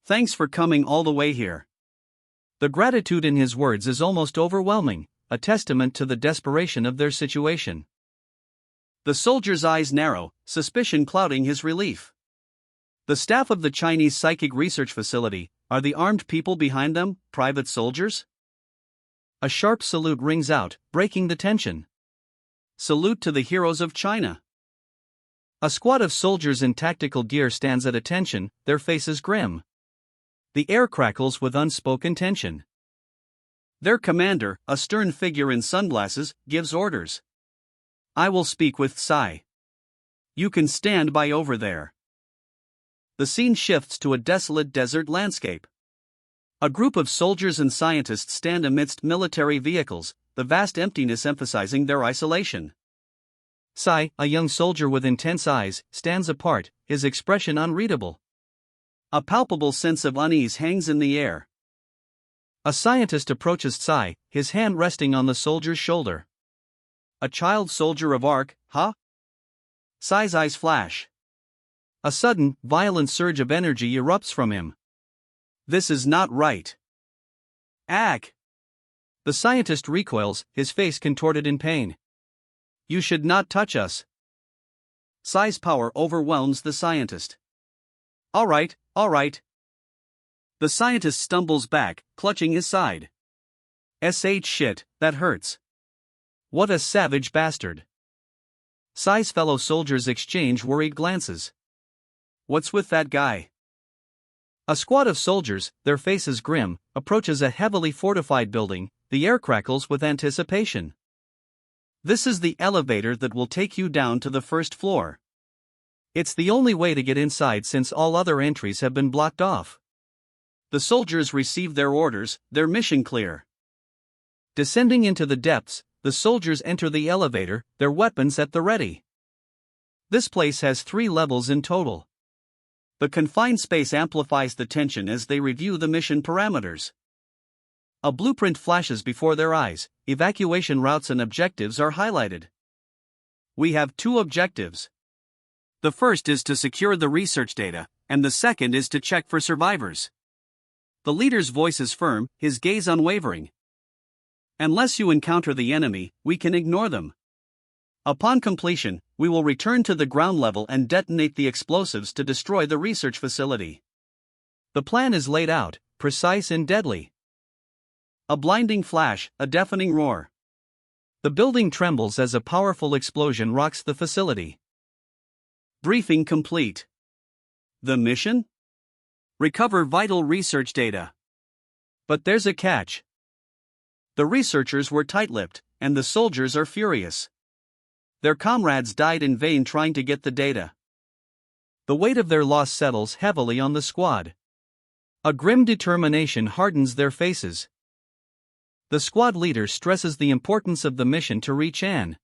Thanks for coming all the way here. The gratitude in his words is almost overwhelming, a testament to the desperation of their situation. The soldier's eyes narrow, suspicion clouding his relief. The staff of the Chinese Psychic Research Facility, are the armed people behind them, private soldiers? A sharp salute rings out, breaking the tension. Salute to the heroes of China. A squad of soldiers in tactical gear stands at attention, their faces grim. The air crackles with unspoken tension. Their commander, a stern figure in sunglasses, gives orders. I will speak with Tsai. You can stand by over there. The scene shifts to a desolate desert landscape. A group of soldiers and scientists stand amidst military vehicles, the vast emptiness emphasizing their isolation. Tsai, a young soldier with intense eyes, stands apart, his expression unreadable. A palpable sense of unease hangs in the air. A scientist approaches Psy, his hand resting on the soldier's shoulder. A child soldier of Ark, huh? Psy's eyes flash. A sudden, violent surge of energy erupts from him. This is not right. Ag! The scientist recoils, his face contorted in pain. You should not touch us. Psy's power overwhelms the scientist. All right. The scientist stumbles back, clutching his side. Shit, that hurts. What a savage bastard. Psy's fellow soldiers exchange worried glances. What's with that guy? A squad of soldiers, their faces grim, approaches a heavily fortified building, the air crackles with anticipation. This is the elevator that will take you down to the first floor. It's the only way to get inside since all other entries have been blocked off. The soldiers receive their orders, their mission clear. Descending into the depths, the soldiers enter the elevator, their weapons at the ready. This place has 3 levels in total. The confined space amplifies the tension as they review the mission parameters. A blueprint flashes before their eyes, evacuation routes and objectives are highlighted. We have 2 objectives. The first is to secure the research data, and the second is to check for survivors. The leader's voice is firm, his gaze unwavering. Unless you encounter the enemy, we can ignore them. Upon completion, we will return to the ground level and detonate the explosives to destroy the research facility. The plan is laid out, precise and deadly. A blinding flash, a deafening roar. The building trembles as a powerful explosion rocks the facility. Briefing complete. The mission? Recover vital research data. But there's a catch. The researchers were tight-lipped, and the soldiers are furious. Their comrades died in vain trying to get the data. The weight of their loss settles heavily on the squad. A grim determination hardens their faces. The squad leader stresses the importance of the mission to reach Anne.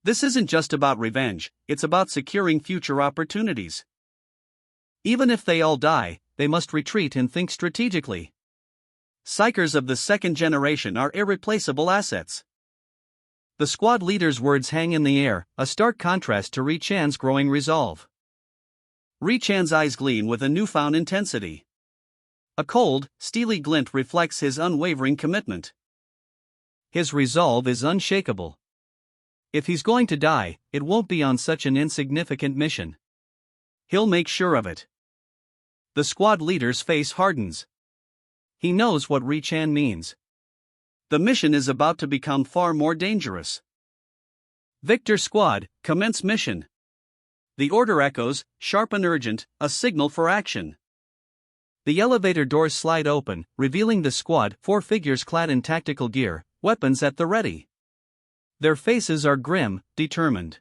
This isn't just about revenge, it's about securing future opportunities. Even if they all die, they must retreat and think strategically. Psychers of the second generation are irreplaceable assets. The squad leader's words hang in the air, a stark contrast to Ri-chan's growing resolve. Ri-chan's eyes gleam with a newfound intensity. A cold, steely glint reflects his unwavering commitment. His resolve is unshakable. If he's going to die, it won't be on such an insignificant mission. He'll make sure of it. The squad leader's face hardens. He knows what Ri-chan means. The mission is about to become far more dangerous. Victor Squad, commence mission. The order echoes, sharp and urgent, a signal for action. The elevator doors slide open, revealing the squad, 4 figures clad in tactical gear, weapons at the ready. Their faces are grim, determined.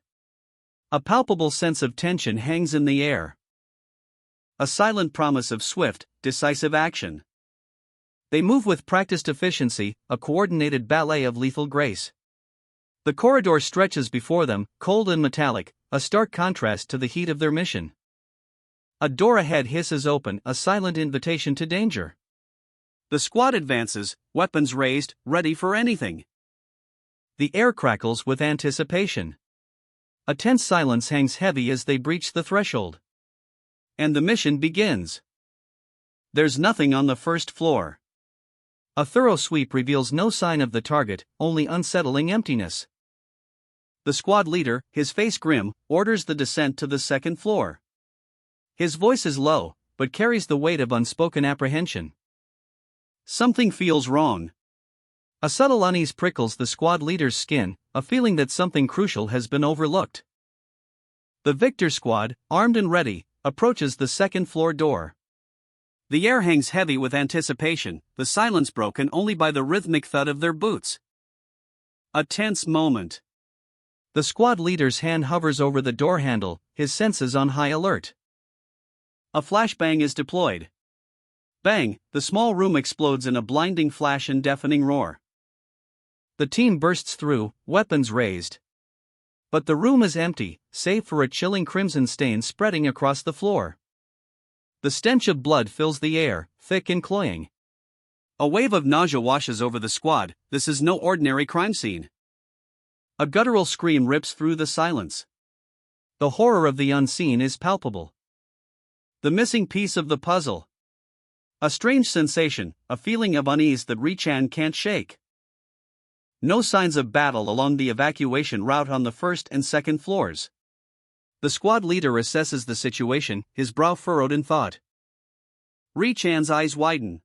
A palpable sense of tension hangs in the air. A silent promise of swift, decisive action. They move with practiced efficiency, a coordinated ballet of lethal grace. The corridor stretches before them, cold and metallic, a stark contrast to the heat of their mission. A door ahead hisses open, a silent invitation to danger. The squad advances, weapons raised, ready for anything. The air crackles with anticipation. A tense silence hangs heavy as they breach the threshold. And the mission begins. There's nothing on the first floor. A thorough sweep reveals no sign of the target, only unsettling emptiness. The squad leader, his face grim, orders the descent to the second floor. His voice is low, but carries the weight of unspoken apprehension. Something feels wrong. A subtle unease prickles the squad leader's skin, a feeling that something crucial has been overlooked. The Victor Squad, armed and ready, approaches the second floor door. The air hangs heavy with anticipation, the silence broken only by the rhythmic thud of their boots. A tense moment. The squad leader's hand hovers over the door handle, his senses on high alert. A flashbang is deployed. Bang, the small room explodes in a blinding flash and deafening roar. The team bursts through, weapons raised. But the room is empty, save for a chilling crimson stain spreading across the floor. The stench of blood fills the air, thick and cloying. A wave of nausea washes over the squad. This is no ordinary crime scene. A guttural scream rips through the silence. The horror of the unseen is palpable. The missing piece of the puzzle. A strange sensation, a feeling of unease that Ri-chan can't shake. No signs of battle along the evacuation route on the first and second floors. The squad leader assesses the situation, his brow furrowed in thought. Ri-chan's eyes widen.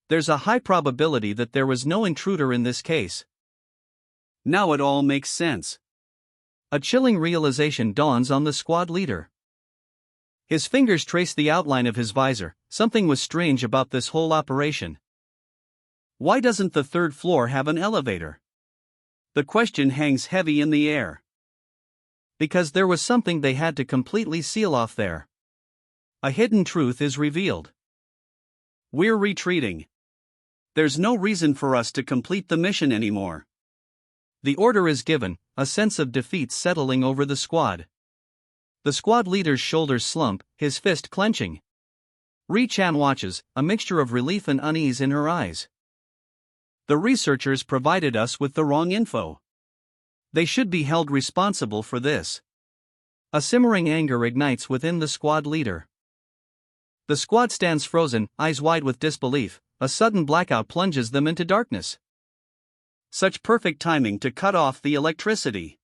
There's a high probability that there was no intruder in this case. Now it all makes sense. A chilling realization dawns on the squad leader. His fingers trace the outline of his visor. Something was strange about this whole operation. Why doesn't the third floor have an elevator? The question hangs heavy in the air. Because there was something they had to completely seal off there. A hidden truth is revealed. We're retreating. There's no reason for us to complete the mission anymore. The order is given, a sense of defeat settling over the squad. The squad leader's shoulders slump, his fist clenching. Ri-chan watches, a mixture of relief and unease in her eyes. The researchers provided us with the wrong info. They should be held responsible for this. A simmering anger ignites within the squad leader. The squad stands frozen, eyes wide with disbelief. A sudden blackout plunges them into darkness. Such perfect timing to cut off the electricity.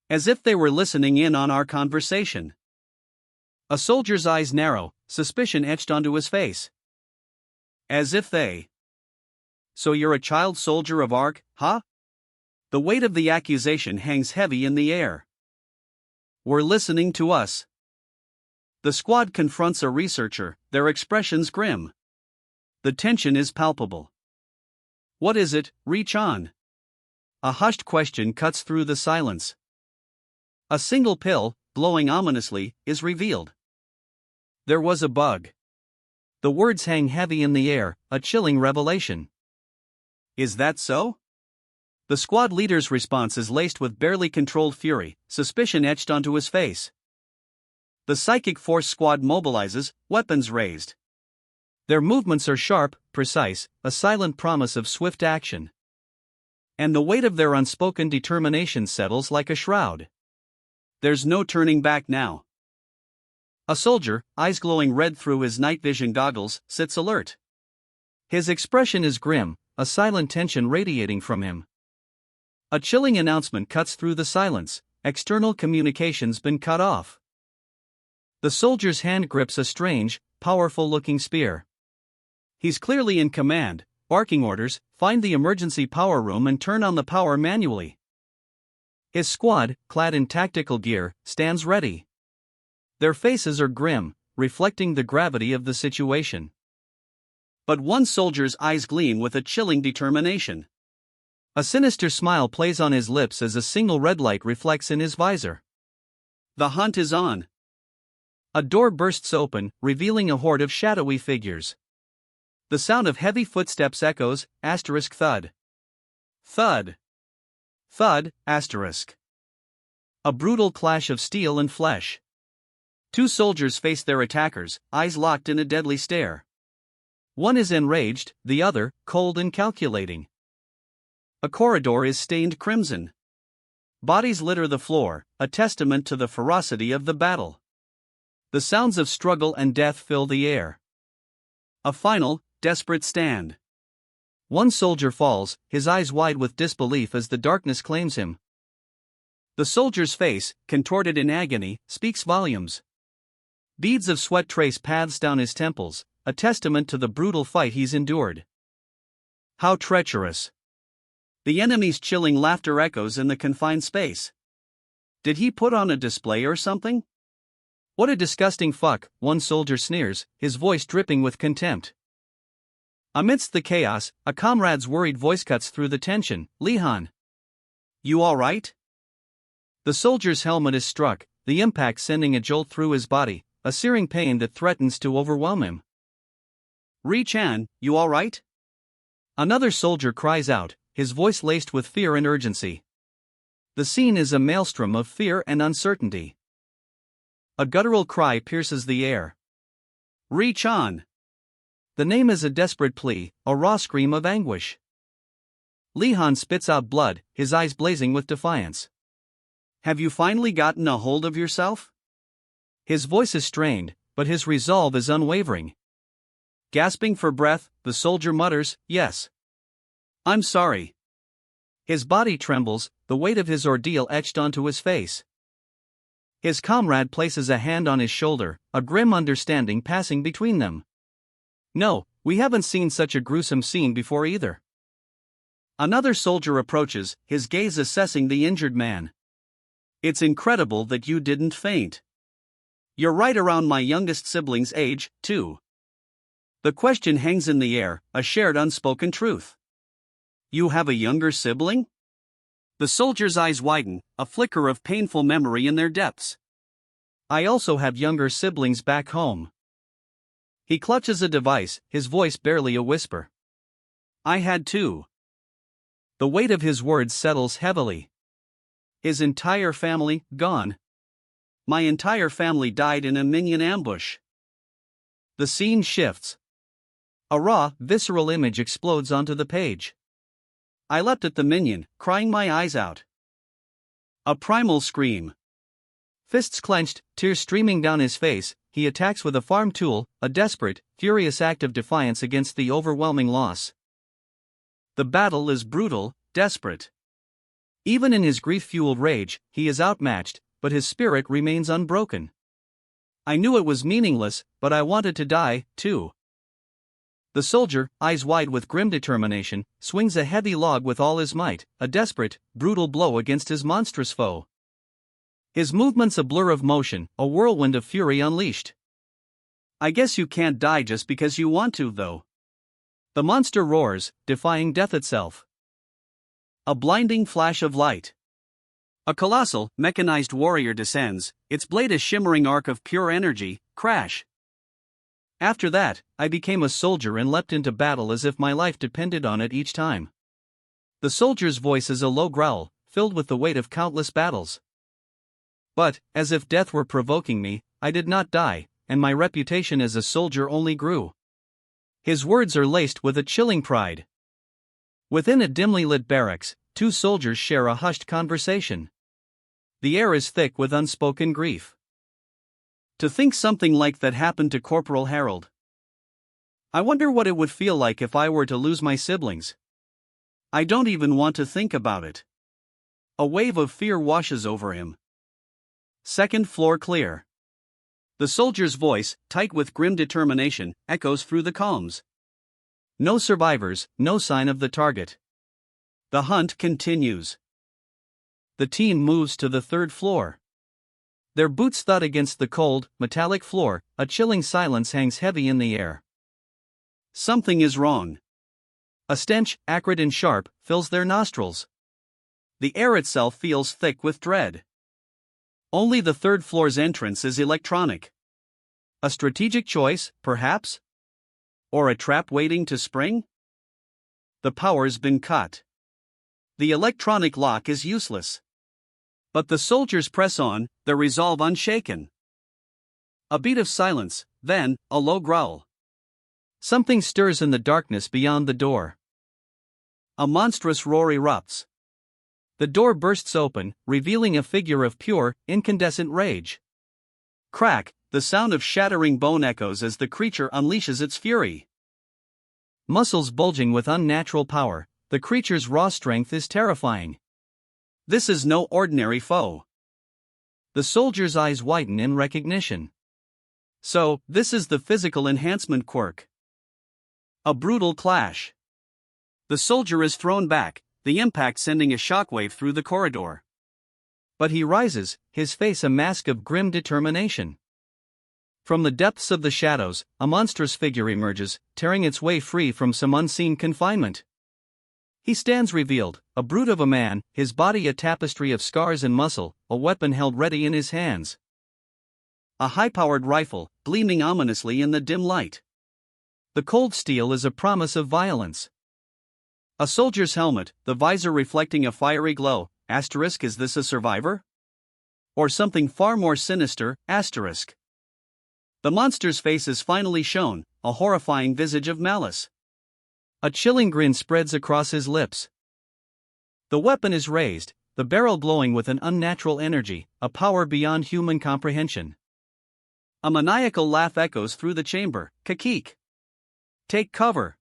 As if they were listening in on our conversation. A soldier's eyes narrow, suspicion etched onto his face. As if they. So you're a child soldier of ARC, huh? The weight of the accusation hangs heavy in the air. Were listening to us. The squad confronts a researcher, their expressions grim. The tension is palpable. What is it, Ri-chan? A hushed question cuts through the silence. A single pill, glowing ominously, is revealed. There was a bug. The words hang heavy in the air, a chilling revelation. Is that so? The squad leader's response is laced with barely controlled fury, suspicion etched onto his face. The psychic force squad mobilizes, weapons raised. Their movements are sharp, precise, a silent promise of swift action. And the weight of their unspoken determination settles like a shroud. There's no turning back now. A soldier, eyes glowing red through his night vision goggles, sits alert. His expression is grim, a silent tension radiating from him. A chilling announcement cuts through the silence. External communication's been cut off. The soldier's hand grips a strange, powerful-looking spear. He's clearly in command, barking orders, find the emergency power room and turn on the power manually. His squad, clad in tactical gear, stands ready. Their faces are grim, reflecting the gravity of the situation. But one soldier's eyes gleam with a chilling determination. A sinister smile plays on his lips as a single red light reflects in his visor. The hunt is on. A door bursts open, revealing a horde of shadowy figures. The sound of heavy footsteps echoes, asterisk thud. Thud. Thud, asterisk. A brutal clash of steel and flesh. Two soldiers face their attackers, eyes locked in a deadly stare. One is enraged, the other, cold and calculating. A corridor is stained crimson. Bodies litter the floor, a testament to the ferocity of the battle. The sounds of struggle and death fill the air. A final, desperate stand. One soldier falls, his eyes wide with disbelief as the darkness claims him. The soldier's face, contorted in agony, speaks volumes. Beads of sweat trace paths down his temples, a testament to the brutal fight he's endured. How treacherous. The enemy's chilling laughter echoes in the confined space. Did he put on a display or something? What a disgusting fuck, one soldier sneers, his voice dripping with contempt. Amidst the chaos, a comrade's worried voice cuts through the tension. Lihan. You alright? The soldier's helmet is struck, the impact sending a jolt through his body, a searing pain that threatens to overwhelm him. Ri-chan, you alright? Another soldier cries out, his voice laced with fear and urgency. The scene is a maelstrom of fear and uncertainty. A guttural cry pierces the air. Ri-chan! The name is a desperate plea, a raw scream of anguish. Li-han spits out blood, his eyes blazing with defiance. Have you finally gotten a hold of yourself? His voice is strained, but his resolve is unwavering. Gasping for breath, the soldier mutters, "Yes. I'm sorry." His body trembles, the weight of his ordeal etched onto his face. His comrade places a hand on his shoulder, a grim understanding passing between them. "No, we haven't seen such a gruesome scene before either." Another soldier approaches, his gaze assessing the injured man. "It's incredible that you didn't faint. You're right around my youngest sibling's age, too." The question hangs in the air, a shared unspoken truth. "You have a younger sibling?" The soldier's eyes widen, a flicker of painful memory in their depths. "I also have younger siblings back home." He clutches a device, his voice barely a whisper. "I had too." The weight of his words settles heavily. His entire family, gone. My entire family died in a minion ambush. The scene shifts. A raw, visceral image explodes onto the page. I leapt at the minion, crying my eyes out. A primal scream. Fists clenched, tears streaming down his face, he attacks with a farm tool, a desperate, furious act of defiance against the overwhelming loss. The battle is brutal, desperate. Even in his grief-fueled rage, he is outmatched, but his spirit remains unbroken. I knew it was meaningless, but I wanted to die, too. The soldier, eyes wide with grim determination, swings a heavy log with all his might, a desperate, brutal blow against his monstrous foe. His movements a blur of motion, a whirlwind of fury unleashed. "I guess you can't die just because you want to, though." The monster roars, defying death itself. A blinding flash of light. A colossal, mechanized warrior descends, its blade a shimmering arc of pure energy. Crash. After that, I became a soldier and leapt into battle as if my life depended on it each time. The soldier's voice is a low growl, filled with the weight of countless battles. But, as if death were provoking me, I did not die, and my reputation as a soldier only grew. His words are laced with a chilling pride. Within a dimly lit barracks, two soldiers share a hushed conversation. The air is thick with unspoken grief. To think something like that happened to Corporal Harold. I wonder what it would feel like if I were to lose my siblings. I don't even want to think about it. A wave of fear washes over him. Second floor clear. The soldier's voice, tight with grim determination, echoes through the calms. No survivors, no sign of the target. The hunt continues. The team moves to the third floor. Their boots thud against the cold, metallic floor, a chilling silence hangs heavy in the air. Something is wrong. A stench, acrid and sharp, fills their nostrils. The air itself feels thick with dread. Only the third floor's entrance is electronic. A strategic choice, perhaps? Or a trap waiting to spring? The power's been cut. The electronic lock is useless. But the soldiers press on, their resolve unshaken. A beat of silence, then, a low growl. Something stirs in the darkness beyond the door. A monstrous roar erupts. The door bursts open, revealing a figure of pure, incandescent rage. Crack, the sound of shattering bone echoes as the creature unleashes its fury. Muscles bulging with unnatural power, the creature's raw strength is terrifying. This is no ordinary foe. The soldier's eyes widen in recognition. So, this is the physical enhancement quirk. A brutal clash. The soldier is thrown back, the impact sending a shockwave through the corridor. But he rises, his face a mask of grim determination. From the depths of the shadows, a monstrous figure emerges, tearing its way free from some unseen confinement. He stands revealed, a brute of a man, his body a tapestry of scars and muscle, a weapon held ready in his hands. A high-powered rifle, gleaming ominously in the dim light. The cold steel is a promise of violence. A soldier's helmet, the visor reflecting a fiery glow. Asterisk, is this a survivor? Or something far more sinister? Asterisk. The monster's face is finally shown, a horrifying visage of malice. A chilling grin spreads across his lips. The weapon is raised, the barrel glowing with an unnatural energy, a power beyond human comprehension. A maniacal laugh echoes through the chamber. Kakik! Take cover!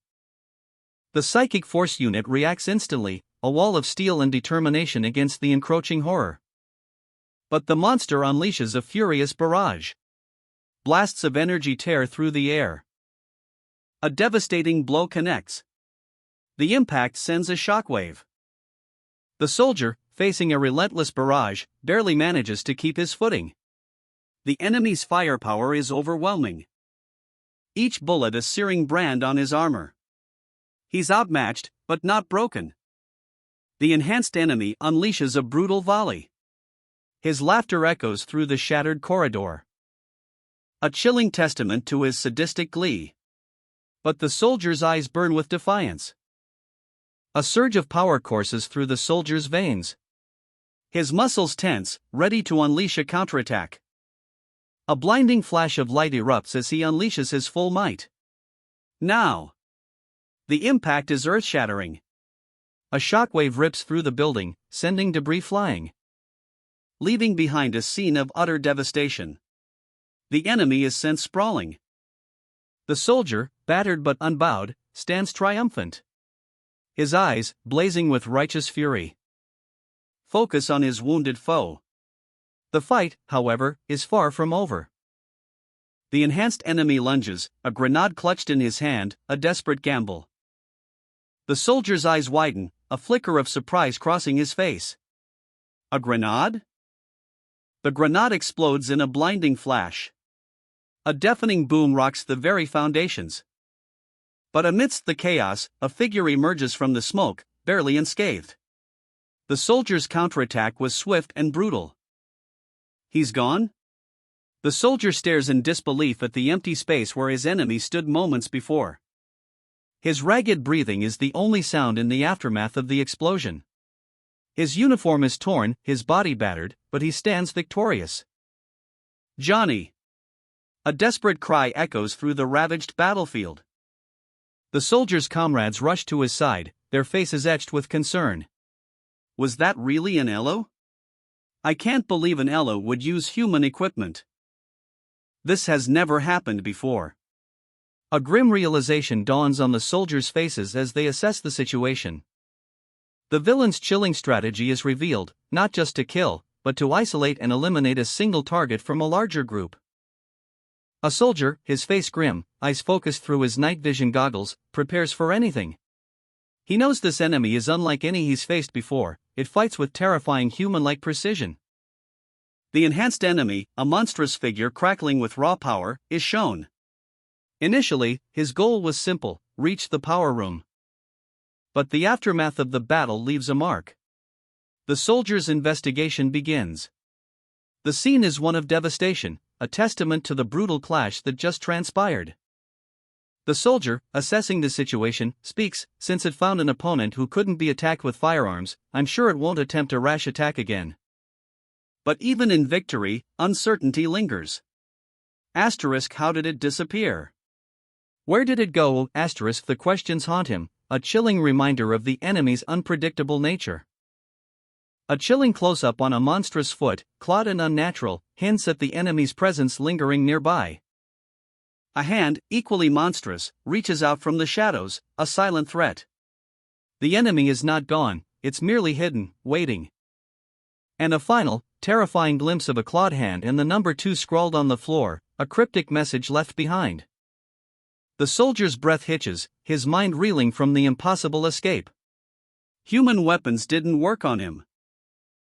The psychic force unit reacts instantly, a wall of steel and determination against the encroaching horror. But the monster unleashes a furious barrage. Blasts of energy tear through the air. A devastating blow connects. The impact sends a shockwave. The soldier, facing a relentless barrage, barely manages to keep his footing. The enemy's firepower is overwhelming. Each bullet a searing brand on his armor. He's outmatched, but not broken. The enhanced enemy unleashes a brutal volley. His laughter echoes through the shattered corridor. A chilling testament to his sadistic glee. But the soldier's eyes burn with defiance. A surge of power courses through the soldier's veins. His muscles tense, ready to unleash a counterattack. A blinding flash of light erupts as he unleashes his full might. Now! The impact is earth-shattering. A shockwave rips through the building, sending debris flying, leaving behind a scene of utter devastation. The enemy is sent sprawling. The soldier, battered but unbowed, stands triumphant. His eyes, blazing with righteous fury, focus on his wounded foe. The fight, however, is far from over. The enhanced enemy lunges, a grenade clutched in his hand, a desperate gamble. The soldier's eyes widen, a flicker of surprise crossing his face. A grenade? The grenade explodes in a blinding flash. A deafening boom rocks the very foundations. But amidst the chaos, a figure emerges from the smoke, barely unscathed. The soldier's counterattack was swift and brutal. He's gone? The soldier stares in disbelief at the empty space where his enemy stood moments before. His ragged breathing is the only sound in the aftermath of the explosion. His uniform is torn, his body battered, but he stands victorious. Johnny! A desperate cry echoes through the ravaged battlefield. The soldier's comrades rush to his side, their faces etched with concern. Was that really an Elo? I can't believe an Elo would use human equipment. This has never happened before. A grim realization dawns on the soldiers' faces as they assess the situation. The villain's chilling strategy is revealed, not just to kill, but to isolate and eliminate a single target from a larger group. A soldier, his face grim, eyes focused through his night vision goggles, prepares for anything. He knows this enemy is unlike any he's faced before, it fights with terrifying human-like precision. The enhanced enemy, a monstrous figure crackling with raw power, is shown. Initially, his goal was simple: reach the power room. But the aftermath of the battle leaves a mark. The soldier's investigation begins. The scene is one of devastation, a testament to the brutal clash that just transpired. The soldier, assessing the situation, speaks, "Since it found an opponent who couldn't be attacked with firearms, I'm sure it won't attempt a rash attack again." But even in victory, uncertainty lingers. Asterisk, how did it disappear? Where did it go? Asterisk, the questions haunt him, a chilling reminder of the enemy's unpredictable nature. A chilling close-up on a monstrous foot, clawed and unnatural, hints at the enemy's presence lingering nearby. A hand, equally monstrous, reaches out from the shadows, a silent threat. The enemy is not gone, it's merely hidden, waiting. And a final, terrifying glimpse of a clawed hand and the number 2 scrawled on the floor, a cryptic message left behind. The soldier's breath hitches, his mind reeling from the impossible escape. Human weapons didn't work on him.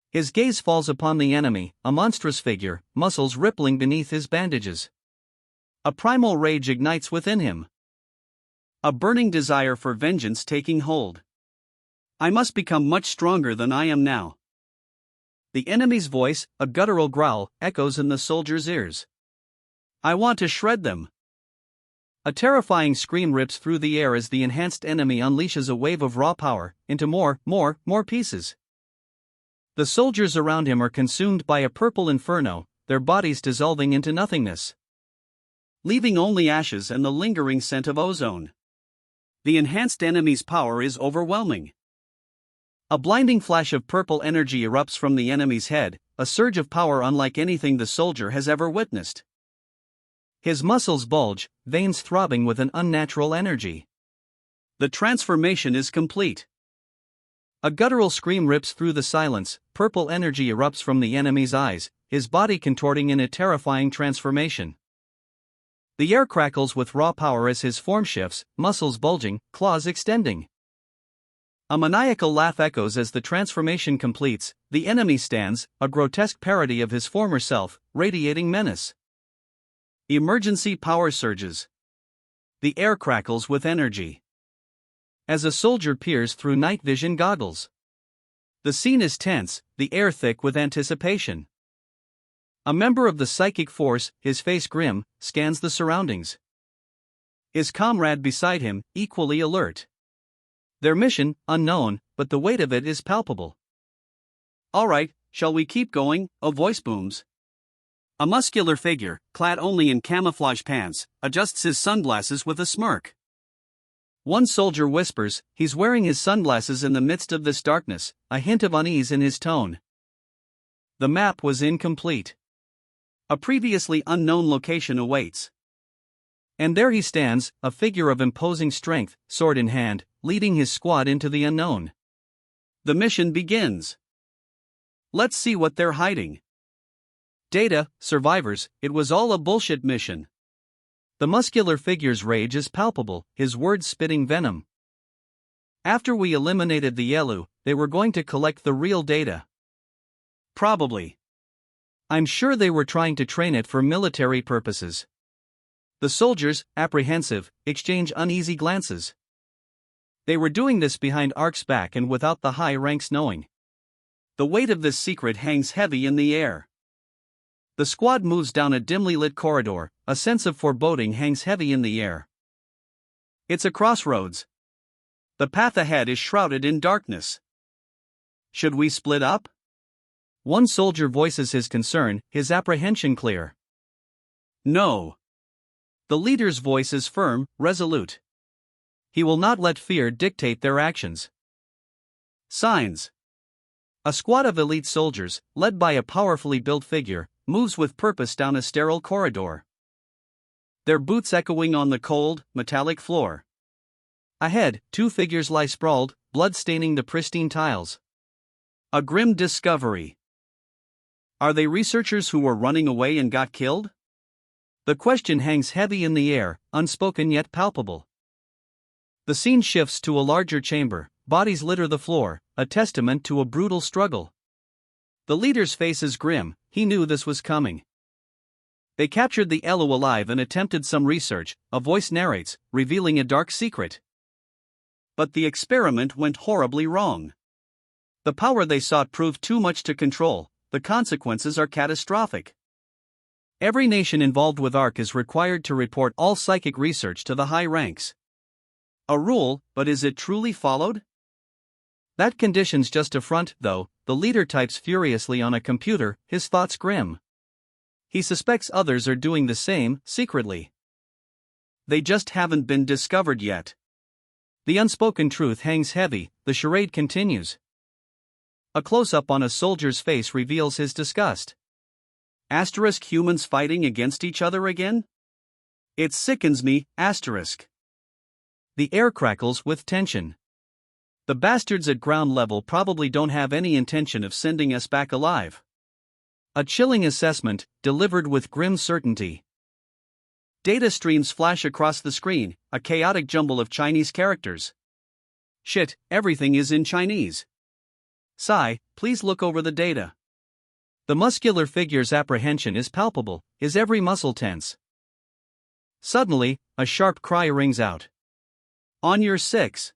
His gaze falls upon the enemy, a monstrous figure, muscles rippling beneath his bandages. A primal rage ignites within him. A burning desire for vengeance taking hold. I must become much stronger than I am now. The enemy's voice, a guttural growl, echoes in the soldier's ears. I want to shred them. A terrifying scream rips through the air as the enhanced enemy unleashes a wave of raw power, into more pieces. The soldiers around him are consumed by a purple inferno, their bodies dissolving into nothingness. leaving only ashes and the lingering scent of ozone. The enhanced enemy's power is overwhelming. A blinding flash of purple energy erupts from the enemy's head, a surge of power unlike anything the soldier has ever witnessed. His muscles bulge, veins throbbing with an unnatural energy. The transformation is complete. A guttural scream rips through the silence, purple energy erupts from the enemy's eyes, his body contorting in a terrifying transformation. The air crackles with raw power as his form shifts, muscles bulging, claws extending. A maniacal laugh echoes as the transformation completes. The enemy stands, a grotesque parody of his former self, radiating menace. Emergency power surges. The air crackles with energy as a soldier peers through night vision goggles. The scene is tense, the air thick with anticipation. A member of the psychic force, his face grim, scans the surroundings. His comrade beside him, equally alert. Their mission, unknown, but the weight of it is palpable. "All right, shall we keep going?" a voice booms. A muscular figure, clad only in camouflage pants, adjusts his sunglasses with a smirk. One soldier whispers, he's wearing his sunglasses in the midst of this darkness, a hint of unease in his tone. The map was incomplete. A previously unknown location awaits. And there he stands, a figure of imposing strength, sword in hand, leading his squad into the unknown. The mission begins. Let's see what they're hiding. Data, survivors, it was all a bullshit mission. The muscular figure's rage is palpable, his words spitting venom. After we eliminated the Yelu, they were going to collect the real data. Probably. I'm sure they were trying to train it for military purposes. The soldiers, apprehensive, exchange uneasy glances. They were doing this behind Ark's back and without the high ranks knowing. The weight of this secret hangs heavy in the air. The squad moves down a dimly lit corridor, a sense of foreboding hangs heavy in the air. It's a crossroads. The path ahead is shrouded in darkness. Should we split up? One soldier voices his concern, his apprehension clear. No. The leader's voice is firm, resolute. He will not let fear dictate their actions. Signs. A squad of elite soldiers, led by a powerfully built figure, moves with purpose down a sterile corridor. Their boots echoing on the cold, metallic floor. Ahead, two figures lie sprawled, blood staining the pristine tiles. A grim discovery. Are they researchers who were running away and got killed? The question hangs heavy in the air, unspoken yet palpable. The scene shifts to a larger chamber, bodies litter the floor, a testament to a brutal struggle. The leader's face is grim, he knew this was coming. They captured the Elu alive and attempted some research, a voice narrates, revealing a dark secret. But the experiment went horribly wrong. The power they sought proved too much to control, the consequences are catastrophic. Every nation involved with ARC is required to report all psychic research to the high ranks. A rule, but is it truly followed? That condition's just a front, though. The leader types furiously on a computer, his thoughts grim. He suspects others are doing the same, secretly. They just haven't been discovered yet. The unspoken truth hangs heavy, the charade continues. A close-up on a soldier's face reveals his disgust. Asterisk humans fighting against each other again? It sickens me, asterisk. The air crackles with tension. The bastards at ground level probably don't have any intention of sending us back alive. A chilling assessment, delivered with grim certainty. Data streams flash across the screen, a chaotic jumble of Chinese characters. Shit, everything is in Chinese. Sai, please look over the data. The muscular figure's apprehension is palpable, his every muscle tense. Suddenly, a sharp cry rings out. On your 6.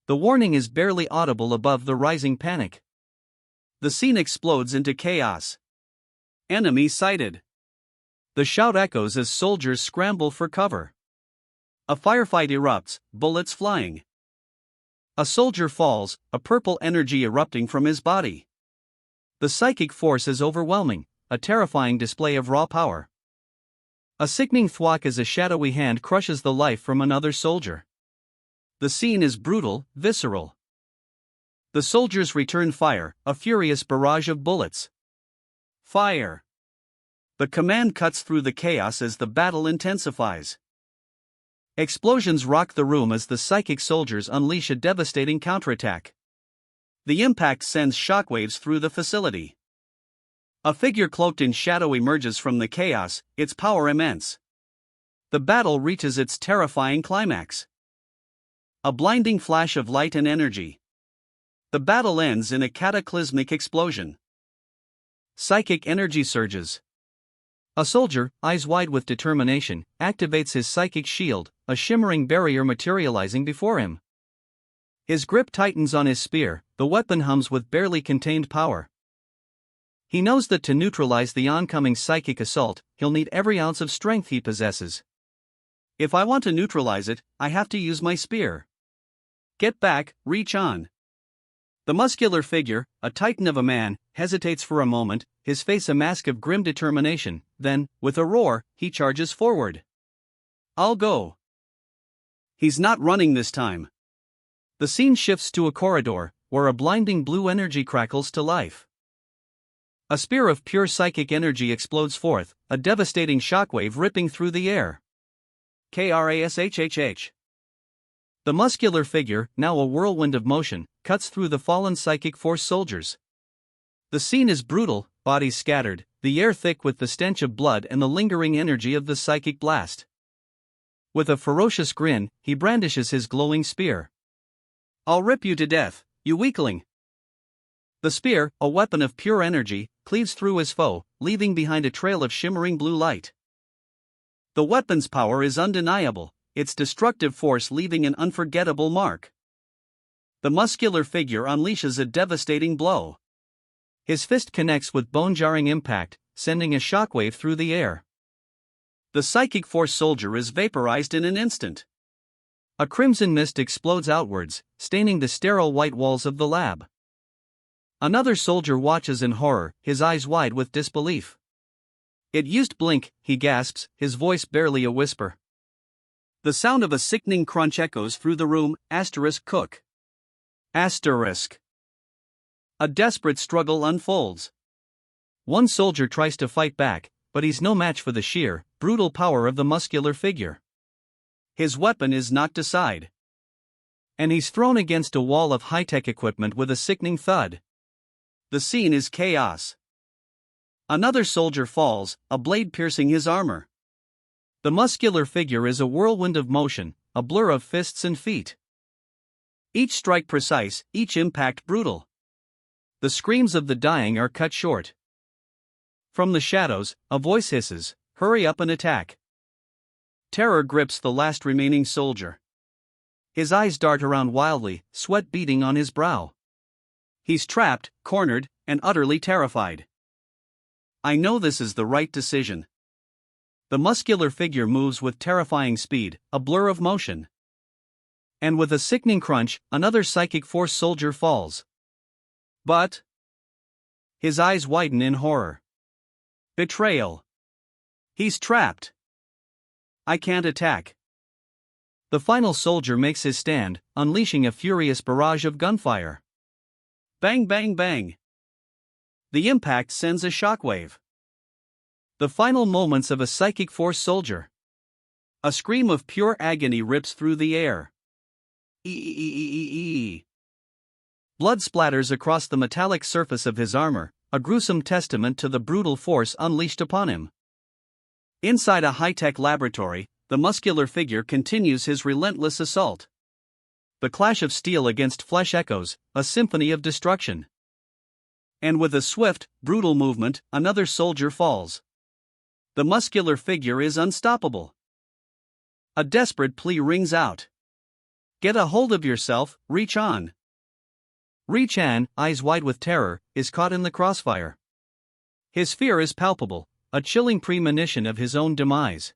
The warning is barely audible above the rising panic. The scene explodes into chaos. Enemy sighted. The shout echoes as soldiers scramble for cover. A firefight erupts, bullets flying. A soldier falls, a purple energy erupting from his body. The psychic force is overwhelming, a terrifying display of raw power. A sickening thwack as a shadowy hand crushes the life from another soldier. The scene is brutal, visceral. The soldiers return fire, a furious barrage of bullets. Fire! The command cuts through the chaos as the battle intensifies. Explosions rock the room as the psychic soldiers unleash a devastating counterattack. The impact sends shockwaves through the facility. A figure cloaked in shadow emerges from the chaos, its power immense. The battle reaches its terrifying climax. A blinding flash of light and energy. The battle ends in a cataclysmic explosion. Psychic energy surges. A soldier, eyes wide with determination, activates his psychic shield, a shimmering barrier materializing before him. His grip tightens on his spear, the weapon hums with barely contained power. He knows that to neutralize the oncoming psychic assault, he'll need every ounce of strength he possesses. If I want to neutralize it, I have to use my spear. Get back, reach on. The muscular figure, a titan of a man, hesitates for a moment, his face a mask of grim determination, then, with a roar, he charges forward. I'll go. He's not running this time. The scene shifts to a corridor, where a blinding blue energy crackles to life. A spear of pure psychic energy explodes forth, a devastating shockwave ripping through the air. Krashhhh. The muscular figure, now a whirlwind of motion, cuts through the fallen psychic force soldiers. The scene is brutal, bodies scattered, the air thick with the stench of blood and the lingering energy of the psychic blast. With a ferocious grin, he brandishes his glowing spear. I'll rip you to death, you weakling. The spear, a weapon of pure energy, cleaves through his foe, leaving behind a trail of shimmering blue light. The weapon's power is undeniable, its destructive force leaving an unforgettable mark. The muscular figure unleashes a devastating blow. His fist connects with bone-jarring impact, sending a shockwave through the air. The psychic force soldier is vaporized in an instant. A crimson mist explodes outwards, staining the sterile white walls of the lab. Another soldier watches in horror, his eyes wide with disbelief. It used blink, he gasps, his voice barely a whisper. The sound of a sickening crunch echoes through the room, cook. A desperate struggle unfolds. One soldier tries to fight back, but he's no match for the sheer, brutal power of the muscular figure. His weapon is knocked aside. And he's thrown against a wall of high-tech equipment with a sickening thud. The scene is chaos. Another soldier falls, a blade piercing his armor. The muscular figure is a whirlwind of motion, a blur of fists and feet. Each strike precise, each impact brutal. The screams of the dying are cut short. From the shadows, a voice hisses, "Hurry up and attack." Terror grips the last remaining soldier. His eyes dart around wildly, sweat beading on his brow. He's trapped, cornered, and utterly terrified. I know this is the right decision. The muscular figure moves with terrifying speed, a blur of motion. And with a sickening crunch, another psychic force soldier falls. But his eyes widen in horror. Betrayal. He's trapped. I can't attack. The final soldier makes his stand, unleashing a furious barrage of gunfire. Bang bang bang. The impact sends a shockwave. The final moments of a psychic force soldier. A scream of pure agony rips through the air. Blood splatters across the metallic surface of his armor, a gruesome testament to the brutal force unleashed upon him. Inside a high-tech laboratory, the muscular figure continues his relentless assault. The clash of steel against flesh echoes, a symphony of destruction. And with a swift, brutal movement, another soldier falls. The muscular figure is unstoppable. A desperate plea rings out. Get a hold of yourself, reach on. Ri-chan, eyes wide with terror, is caught in the crossfire. His fear is palpable, a chilling premonition of his own demise.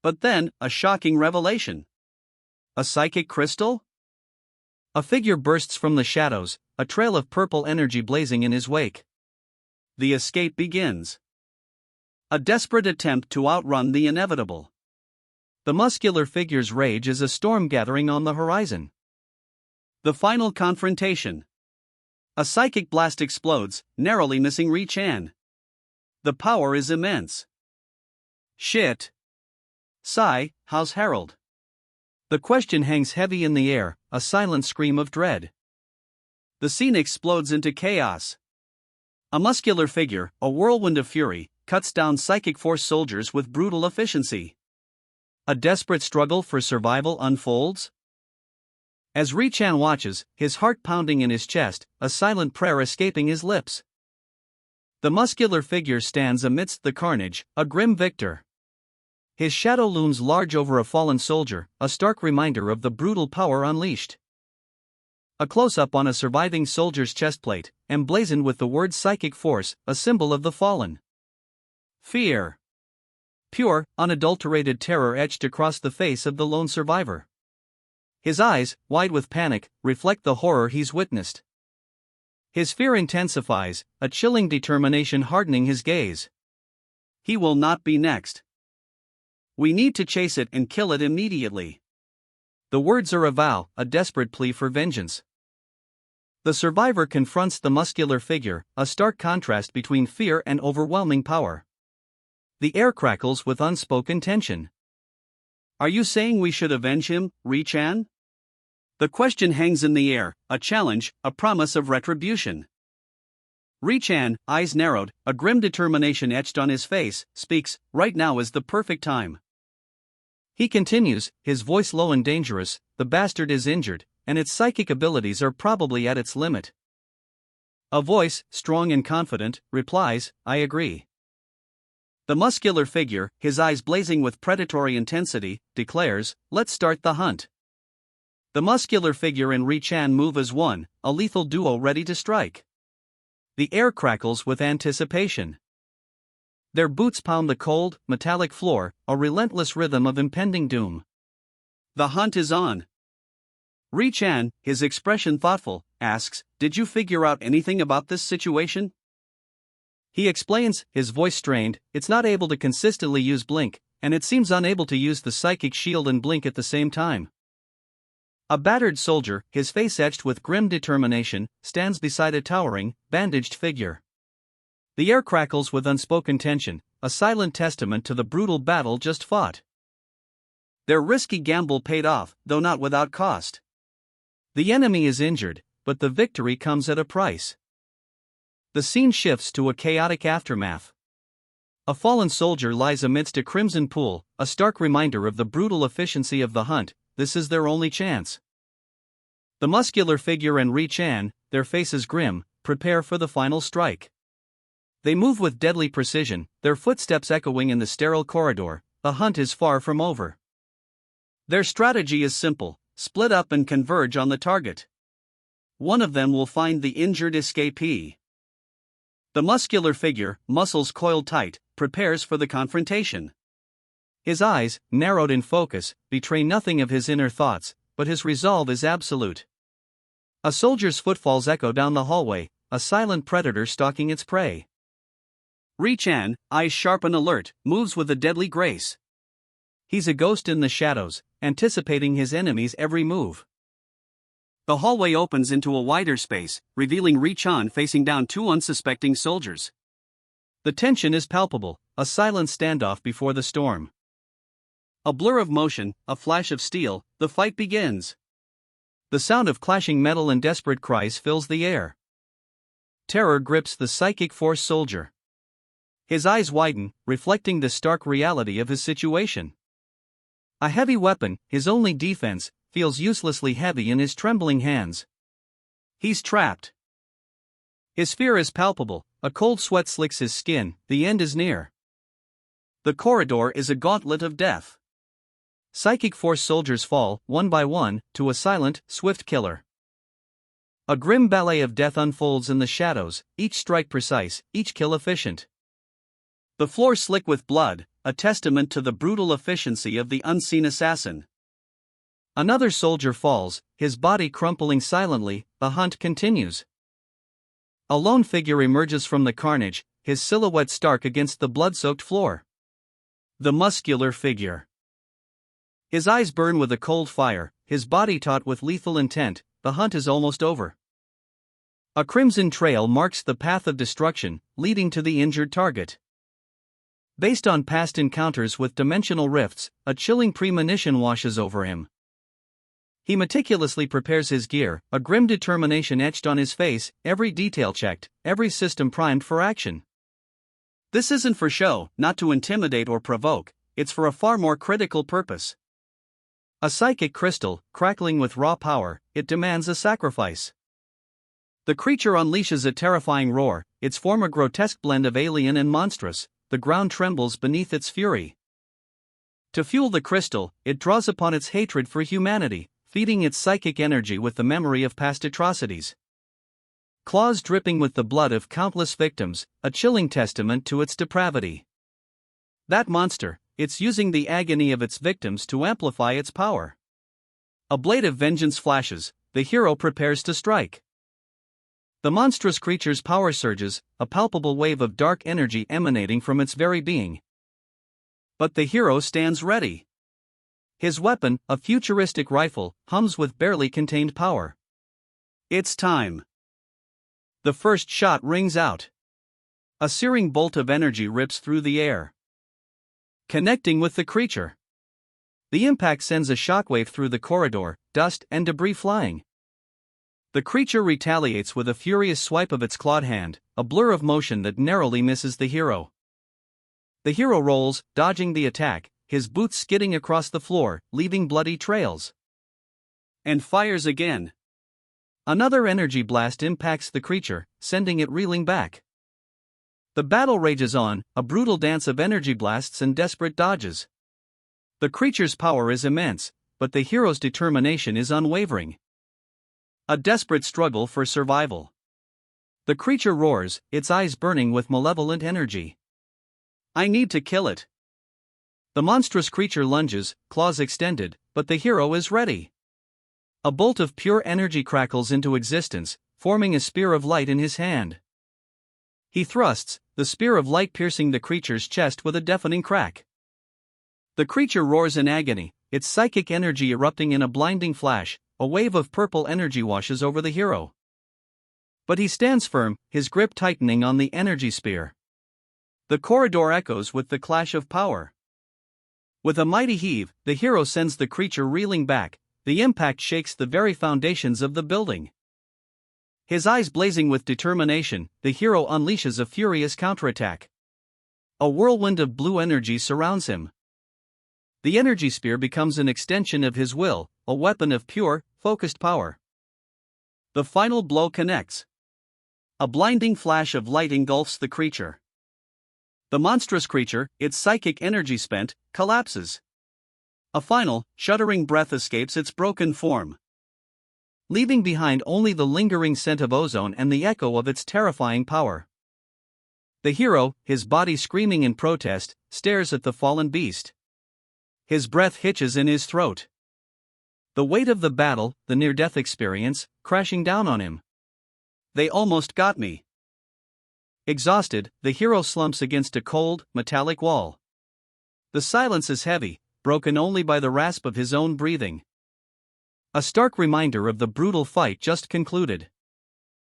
But then, a shocking revelation. A psychic crystal? A figure bursts from the shadows, a trail of purple energy blazing in his wake. The escape begins. A desperate attempt to outrun the inevitable. The muscular figure's rage is a storm gathering on the horizon. The final confrontation. A psychic blast explodes, narrowly missing Ri-chan. The power is immense. Shit. Sigh, how's Harold? The question hangs heavy in the air, a silent scream of dread. The scene explodes into chaos. A muscular figure, a whirlwind of fury, cuts down psychic force soldiers with brutal efficiency. A desperate struggle for survival unfolds. As Ri-chan watches, his heart pounding in his chest, a silent prayer escaping his lips. The muscular figure stands amidst the carnage, a grim victor. His shadow looms large over a fallen soldier, a stark reminder of the brutal power unleashed. A close-up on a surviving soldier's chestplate, emblazoned with the word psychic force, a symbol of the fallen. Fear. Pure, unadulterated terror etched across the face of the lone survivor. His eyes, wide with panic, reflect the horror he's witnessed. His fear intensifies, a chilling determination hardening his gaze. He will not be next. We need to chase it and kill it immediately. The words are a vow, a desperate plea for vengeance. The survivor confronts the muscular figure, a stark contrast between fear and overwhelming power. The air crackles with unspoken tension. Are you saying we should avenge him, Ri-chan? The question hangs in the air, a challenge, a promise of retribution. Ri-chan, eyes narrowed, a grim determination etched on his face, speaks, right now is the perfect time. He continues, his voice low and dangerous, the bastard is injured, and its psychic abilities are probably at its limit. A voice, strong and confident, replies, I agree. The muscular figure, his eyes blazing with predatory intensity, declares, let's start the hunt. The muscular figure and Ri-chan move as one, a lethal duo ready to strike. The air crackles with anticipation. Their boots pound the cold, metallic floor, a relentless rhythm of impending doom. The hunt is on. Ri-chan, his expression thoughtful, asks, did you figure out anything about this situation? He explains, his voice strained, it's not able to consistently use blink, and it seems unable to use the psychic shield and blink at the same time. A battered soldier, his face etched with grim determination, stands beside a towering, bandaged figure. The air crackles with unspoken tension, a silent testament to the brutal battle just fought. Their risky gamble paid off, though not without cost. The enemy is injured, but the victory comes at a price. The scene shifts to a chaotic aftermath. A fallen soldier lies amidst a crimson pool, a stark reminder of the brutal efficiency of the hunt. This is their only chance. The muscular figure and Ri-chan, their faces grim, prepare for the final strike. They move with deadly precision, their footsteps echoing in the sterile corridor. The hunt is far from over. Their strategy is simple, split up and converge on the target. One of them will find the injured escapee. The muscular figure, muscles coiled tight, prepares for the confrontation. His eyes, narrowed in focus, betray nothing of his inner thoughts, but his resolve is absolute. A soldier's footfalls echo down the hallway, a silent predator stalking its prey. Ri-chan, eyes sharp and alert, moves with a deadly grace. He's a ghost in the shadows, anticipating his enemy's every move. The hallway opens into a wider space, revealing Ri-chan facing down two unsuspecting soldiers. The tension is palpable, a silent standoff before the storm. A blur of motion, a flash of steel, the fight begins. The sound of clashing metal and desperate cries fills the air. Terror grips the psychic force soldier. His eyes widen, reflecting the stark reality of his situation. A heavy weapon, his only defense, feels uselessly heavy in his trembling hands. He's trapped. His fear is palpable, a cold sweat slicks his skin, the end is near. The corridor is a gauntlet of death. Psychic force soldiers fall, one by one, to a silent, swift killer. A grim ballet of death unfolds in the shadows, each strike precise, each kill efficient. The floor slick with blood, a testament to the brutal efficiency of the unseen assassin. Another soldier falls, his body crumpling silently. The hunt continues. A lone figure emerges from the carnage, his silhouette stark against the blood-soaked floor. The muscular figure. His eyes burn with a cold fire, his body taut with lethal intent. The hunt is almost over. A crimson trail marks the path of destruction, leading to the injured target. Based on past encounters with dimensional rifts, a chilling premonition washes over him. He meticulously prepares his gear, a grim determination etched on his face, every detail checked, every system primed for action. This isn't for show, not to intimidate or provoke, it's for a far more critical purpose. A psychic crystal, crackling with raw power, it demands a sacrifice. The creature unleashes a terrifying roar, its form a grotesque blend of alien and monstrous. The ground trembles beneath its fury. To fuel the crystal, it draws upon its hatred for humanity, feeding its psychic energy with the memory of past atrocities. Claws dripping with the blood of countless victims, a chilling testament to its depravity. That monster, it's using the agony of its victims to amplify its power. A blade of vengeance flashes, the hero prepares to strike. The monstrous creature's power surges, a palpable wave of dark energy emanating from its very being. But the hero stands ready. His weapon, a futuristic rifle, hums with barely contained power. It's time. The first shot rings out. A searing bolt of energy rips through the air, connecting with the creature. The impact sends a shockwave through the corridor, dust and debris flying. The creature retaliates with a furious swipe of its clawed hand, a blur of motion that narrowly misses the hero. The hero rolls, dodging the attack, his boots skidding across the floor, leaving bloody trails. And fires again. Another energy blast impacts the creature, sending it reeling back. The battle rages on, a brutal dance of energy blasts and desperate dodges. The creature's power is immense, but the hero's determination is unwavering. A desperate struggle for survival. The creature roars, its eyes burning with malevolent energy. I need to kill it. The monstrous creature lunges, claws extended, but the hero is ready. A bolt of pure energy crackles into existence, forming a spear of light in his hand. He thrusts, the spear of light piercing the creature's chest with a deafening crack. The creature roars in agony, its psychic energy erupting in a blinding flash. A wave of purple energy washes over the hero. But he stands firm, his grip tightening on the energy spear. The corridor echoes with the clash of power. With a mighty heave, the hero sends the creature reeling back. The impact shakes the very foundations of the building. His eyes blazing with determination, the hero unleashes a furious counterattack. A whirlwind of blue energy surrounds him. The energy spear becomes an extension of his will, a weapon of pure, focused power. The final blow connects. A blinding flash of light engulfs the creature. The monstrous creature, its psychic energy spent, collapses. A final, shuddering breath escapes its broken form, leaving behind only the lingering scent of ozone and the echo of its terrifying power. The hero, his body screaming in protest, stares at the fallen beast. His breath hitches in his throat. The weight of the battle, the near-death experience, crashing down on him. They almost got me. Exhausted, the hero slumps against a cold, metallic wall. The silence is heavy, broken only by the rasp of his own breathing. A stark reminder of the brutal fight just concluded.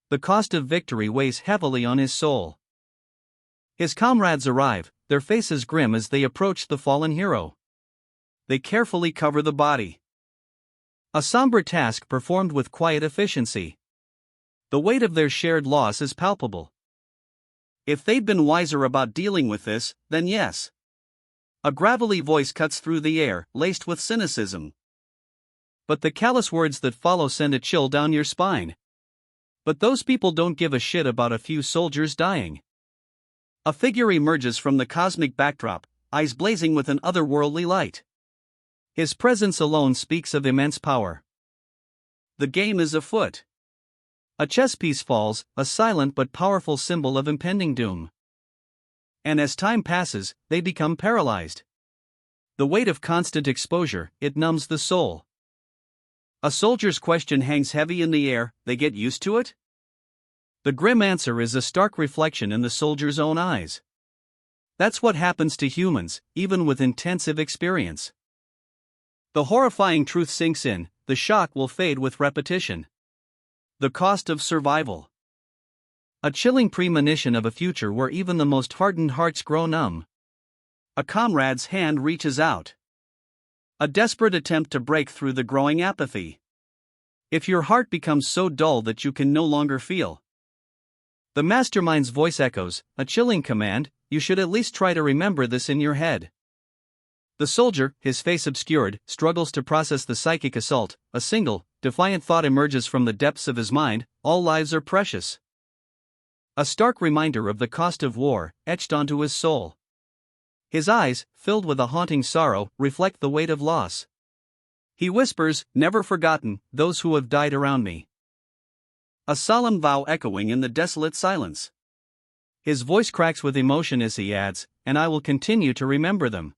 The cost of victory weighs heavily on his soul. His comrades arrive, their faces grim as they approach the fallen hero. They carefully cover the body. A somber task performed with quiet efficiency. The weight of their shared loss is palpable. If they'd been wiser about dealing with this, then yes. A gravelly voice cuts through the air, laced with cynicism. But the callous words that follow send a chill down your spine. But those people don't give a shit about a few soldiers dying. A figure emerges from the cosmic backdrop, eyes blazing with an otherworldly light. His presence alone speaks of immense power. The game is afoot. A chess piece falls, a silent but powerful symbol of impending doom. And as time passes, they become paralyzed. The weight of constant exposure, it numbs the soul. A soldier's question hangs heavy in the air, they get used to it? The grim answer is a stark reflection in the soldier's own eyes. That's what happens to humans, even with intensive experience. The horrifying truth sinks in, the shock will fade with repetition. The cost of survival. A chilling premonition of a future where even the most hardened hearts grow numb. A comrade's hand reaches out. A desperate attempt to break through the growing apathy. If your heart becomes so dull that you can no longer feel. The mastermind's voice echoes, a chilling command, you should at least try to remember this in your head. The soldier, his face obscured, struggles to process the psychic assault. A single, defiant thought emerges from the depths of his mind: all lives are precious. A stark reminder of the cost of war, etched onto his soul. His eyes, filled with a haunting sorrow, reflect the weight of loss. He whispers, never forgotten, those who have died around me. A solemn vow echoing in the desolate silence. His voice cracks with emotion as he adds, and I will continue to remember them.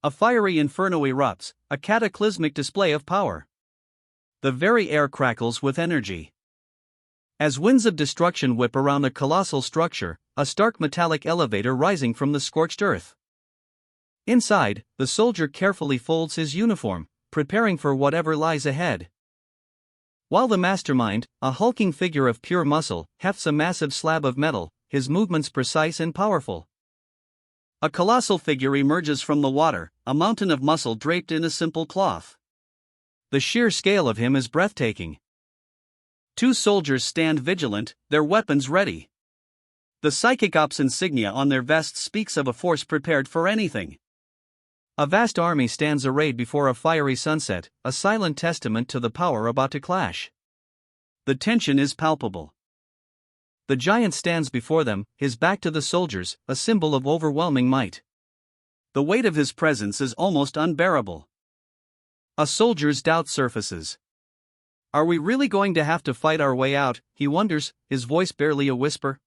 A fiery inferno erupts, a cataclysmic display of power. The very air crackles with energy. As winds of destruction whip around the colossal structure, a stark metallic elevator rising from the scorched earth. Inside, the soldier carefully folds his uniform, preparing for whatever lies ahead. While the mastermind, a hulking figure of pure muscle, hefts a massive slab of metal, his movements precise and powerful. A colossal figure emerges from the water, a mountain of muscle draped in a simple cloth. The sheer scale of him is breathtaking. Two soldiers stand vigilant, their weapons ready. The psychic ops insignia on their vests speaks of a force prepared for anything. A vast army stands arrayed before a fiery sunset, a silent testament to the power about to clash. The tension is palpable. The giant stands before them, his back to the soldiers, a symbol of overwhelming might. The weight of his presence is almost unbearable. A soldier's doubt surfaces. Are we really going to have to fight our way out, he wonders, his voice barely a whisper.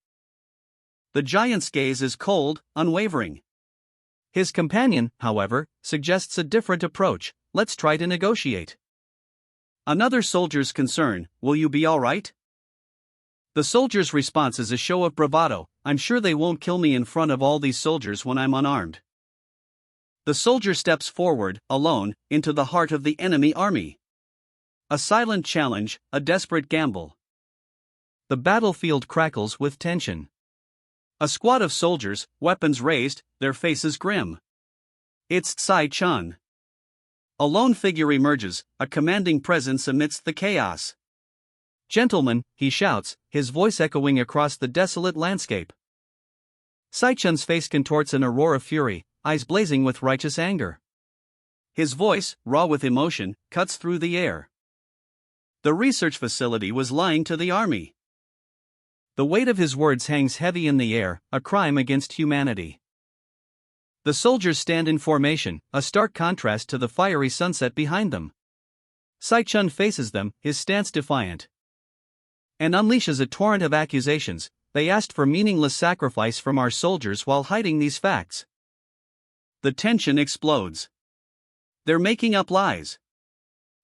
The giant's gaze is cold, unwavering. His companion, however, suggests a different approach: let's try to negotiate. Another soldier's concern: will you be all right? The soldier's response is a show of bravado: I'm sure they won't kill me in front of all these soldiers when I'm unarmed. The soldier steps forward, alone, into the heart of the enemy army. A silent challenge, a desperate gamble. The battlefield crackles with tension. A squad of soldiers, weapons raised, their faces grim. It's Sai-chan. A lone figure emerges, a commanding presence amidst the chaos. Gentlemen, he shouts, his voice echoing across the desolate landscape. Sai-chan's face contorts in a roar of fury, eyes blazing with righteous anger. His voice, raw with emotion, cuts through the air. The research facility was lying to the army. The weight of his words hangs heavy in the air, a crime against humanity. The soldiers stand in formation, a stark contrast to the fiery sunset behind them. Sai-chan faces them, his stance defiant, and unleashes a torrent of accusations. They asked for meaningless sacrifice from our soldiers while hiding these facts. The tension explodes. They're making up lies.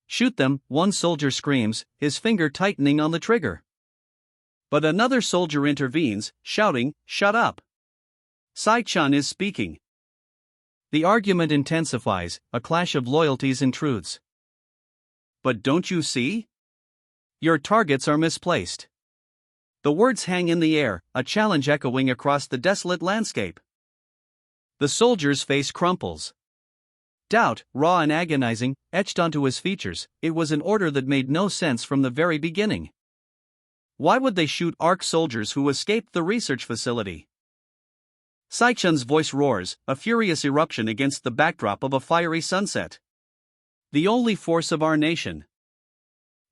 Shoot them, one soldier screams, his finger tightening on the trigger. But another soldier intervenes, shouting, shut up. Sai-chan is speaking. The argument intensifies, a clash of loyalties and truths. But don't you see? Your targets are misplaced. The words hang in the air, a challenge echoing across the desolate landscape. The soldier's face crumples. Doubt, raw and agonizing, etched onto his features. It was an order that made no sense from the very beginning. Why would they shoot ARC soldiers who escaped the research facility? Sai-chan's voice roars, a furious eruption against the backdrop of a fiery sunset. The only force of our nation.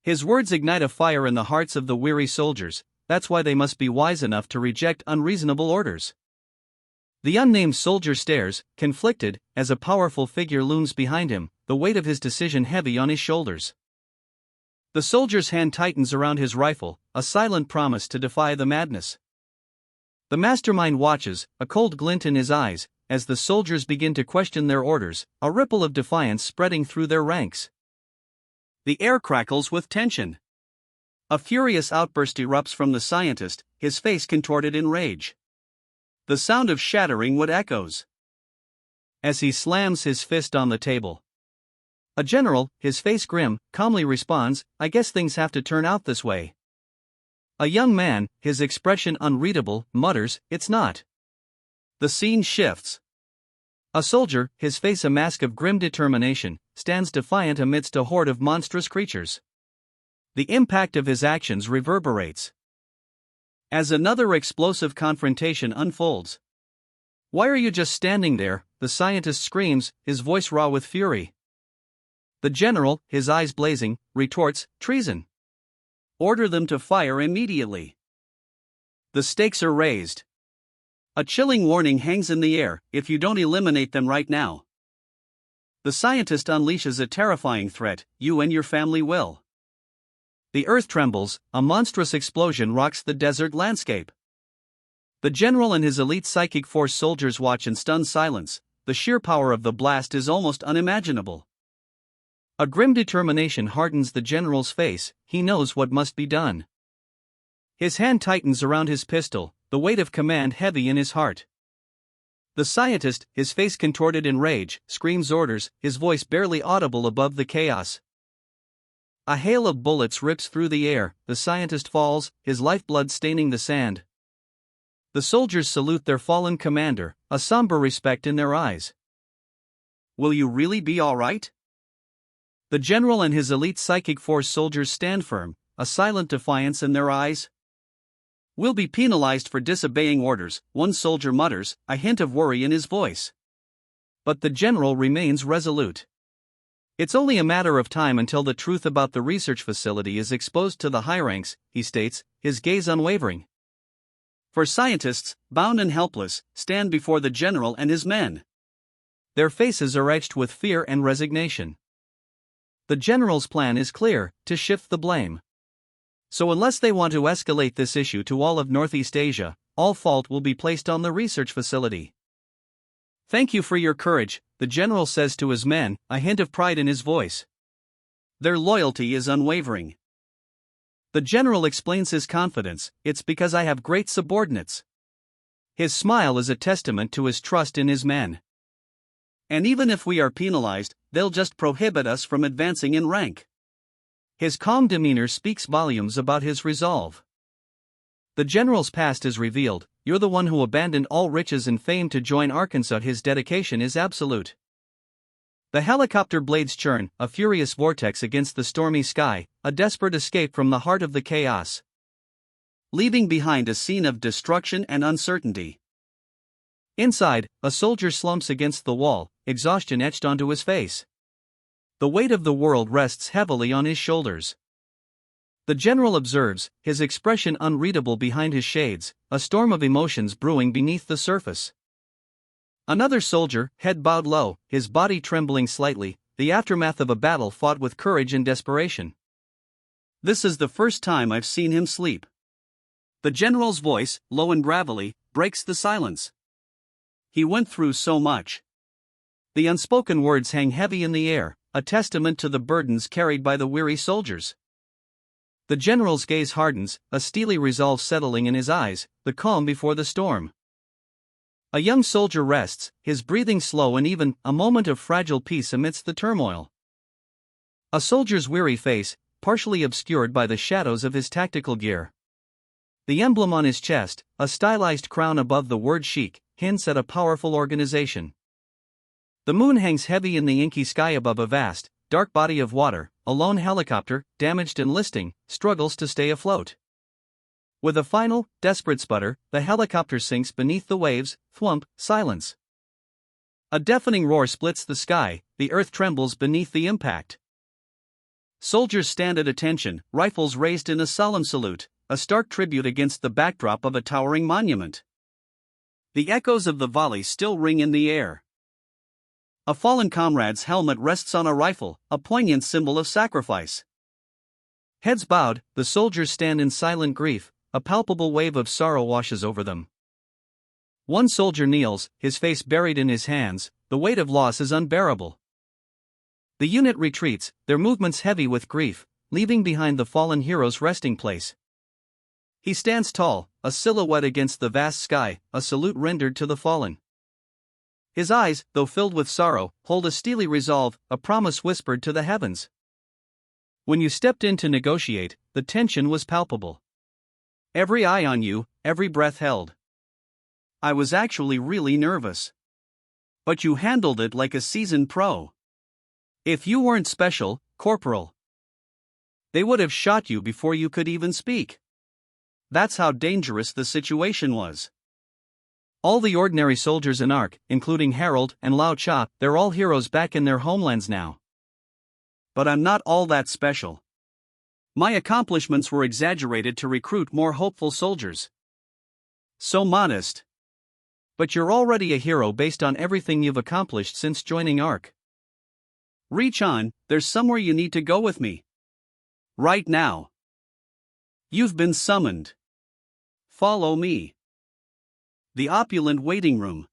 His words ignite a fire in the hearts of the weary soldiers. That's why they must be wise enough to reject unreasonable orders. The unnamed soldier stares, conflicted, as a powerful figure looms behind him, the weight of his decision heavy on his shoulders. The soldier's hand tightens around his rifle, a silent promise to defy the madness. The mastermind watches, a cold glint in his eyes, as the soldiers begin to question their orders, a ripple of defiance spreading through their ranks. The air crackles with tension. A furious outburst erupts from the scientist, his face contorted in rage. The sound of shattering wood echoes as he slams his fist on the table. A general, his face grim, calmly responds, "I guess things have to turn out this way." A young man, his expression unreadable, mutters, "It's not." The scene shifts. A soldier, his face a mask of grim determination, stands defiant amidst a horde of monstrous creatures. The impact of his actions reverberates as another explosive confrontation unfolds. "Why are you just standing there?" the scientist screams, his voice raw with fury. The general, his eyes blazing, retorts, "Treason. Order them to fire immediately." The stakes are raised. A chilling warning hangs in the air: if you don't eliminate them right now. The scientist unleashes a terrifying threat: you and your family will. The earth trembles, a monstrous explosion rocks the desert landscape. The general and his elite psychic force soldiers watch in stunned silence. The sheer power of the blast is almost unimaginable. A grim determination hardens the general's face, he knows what must be done. His hand tightens around his pistol, the weight of command heavy in his heart. The scientist, his face contorted in rage, screams orders, his voice barely audible above the chaos. A hail of bullets rips through the air, the scientist falls, his lifeblood staining the sand. The soldiers salute their fallen commander, a somber respect in their eyes. "Will you really be all right?" The general and his elite psychic force soldiers stand firm, a silent defiance in their eyes. "We'll be penalized for disobeying orders," one soldier mutters, a hint of worry in his voice. But the general remains resolute. "It's only a matter of time until the truth about the research facility is exposed to the high ranks," he states, his gaze unwavering. For scientists, bound and helpless, stand before the general and his men. Their faces are etched with fear and resignation. The general's plan is clear: to shift the blame. So unless they want to escalate this issue to all of Northeast Asia, all fault will be placed on the research facility. "Thank you for your courage," the general says to his men, a hint of pride in his voice. Their loyalty is unwavering. The general explains his confidence: "It's because I have great subordinates." His smile is a testament to his trust in his men. "And even if we are penalized, they'll just prohibit us from advancing in rank." His calm demeanor speaks volumes about his resolve. The general's past is revealed: "You're the one who abandoned all riches and fame to join Arkansas." His dedication is absolute. The helicopter blades churn, a furious vortex against the stormy sky, a desperate escape from the heart of the chaos, leaving behind a scene of destruction and uncertainty. Inside, a soldier slumps against the wall, exhaustion etched onto his face. The weight of the world rests heavily on his shoulders. The general observes, his expression unreadable behind his shades, a storm of emotions brewing beneath the surface. Another soldier, head bowed low, his body trembling slightly, the aftermath of a battle fought with courage and desperation. "This is the first time I've seen him sleep." The general's voice, low and gravelly, breaks the silence. "He went through so much." The unspoken words hang heavy in the air, a testament to the burdens carried by the weary soldiers. The general's gaze hardens, a steely resolve settling in his eyes, the calm before the storm. A young soldier rests, his breathing slow and even, a moment of fragile peace amidst the turmoil. A soldier's weary face, partially obscured by the shadows of his tactical gear. The emblem on his chest, a stylized crown above the word Sheik, hints at a powerful organization. The moon hangs heavy in the inky sky above a vast, dark body of water. A lone helicopter, damaged and listing, struggles to stay afloat. With a final, desperate sputter, the helicopter sinks beneath the waves. Thwump, silence. A deafening roar splits the sky, the earth trembles beneath the impact. Soldiers stand at attention, rifles raised in a solemn salute, a stark tribute against the backdrop of a towering monument. The echoes of the volley still ring in the air. A fallen comrade's helmet rests on a rifle, a poignant symbol of sacrifice. Heads bowed, the soldiers stand in silent grief, a palpable wave of sorrow washes over them. One soldier kneels, his face buried in his hands, the weight of loss is unbearable. The unit retreats, their movements heavy with grief, leaving behind the fallen hero's resting place. He stands tall, a silhouette against the vast sky, a salute rendered to the fallen. His eyes, though filled with sorrow, hold a steely resolve, a promise whispered to the heavens. When you stepped in to negotiate, the tension was palpable. Every eye on you, every breath held. I was actually really nervous. But you handled it like a seasoned pro. If you weren't special, Corporal, they would have shot you before you could even speak. That's how dangerous the situation was. All the ordinary soldiers in Ark, including Harold and Lao Cha, they're all heroes back in their homelands now. But I'm not all that special. My accomplishments were exaggerated to recruit more hopeful soldiers. So modest. But you're already a hero based on everything you've accomplished since joining Ark. Reach on, there's somewhere you need to go with me. Right now. You've been summoned. Follow me. The opulent waiting room.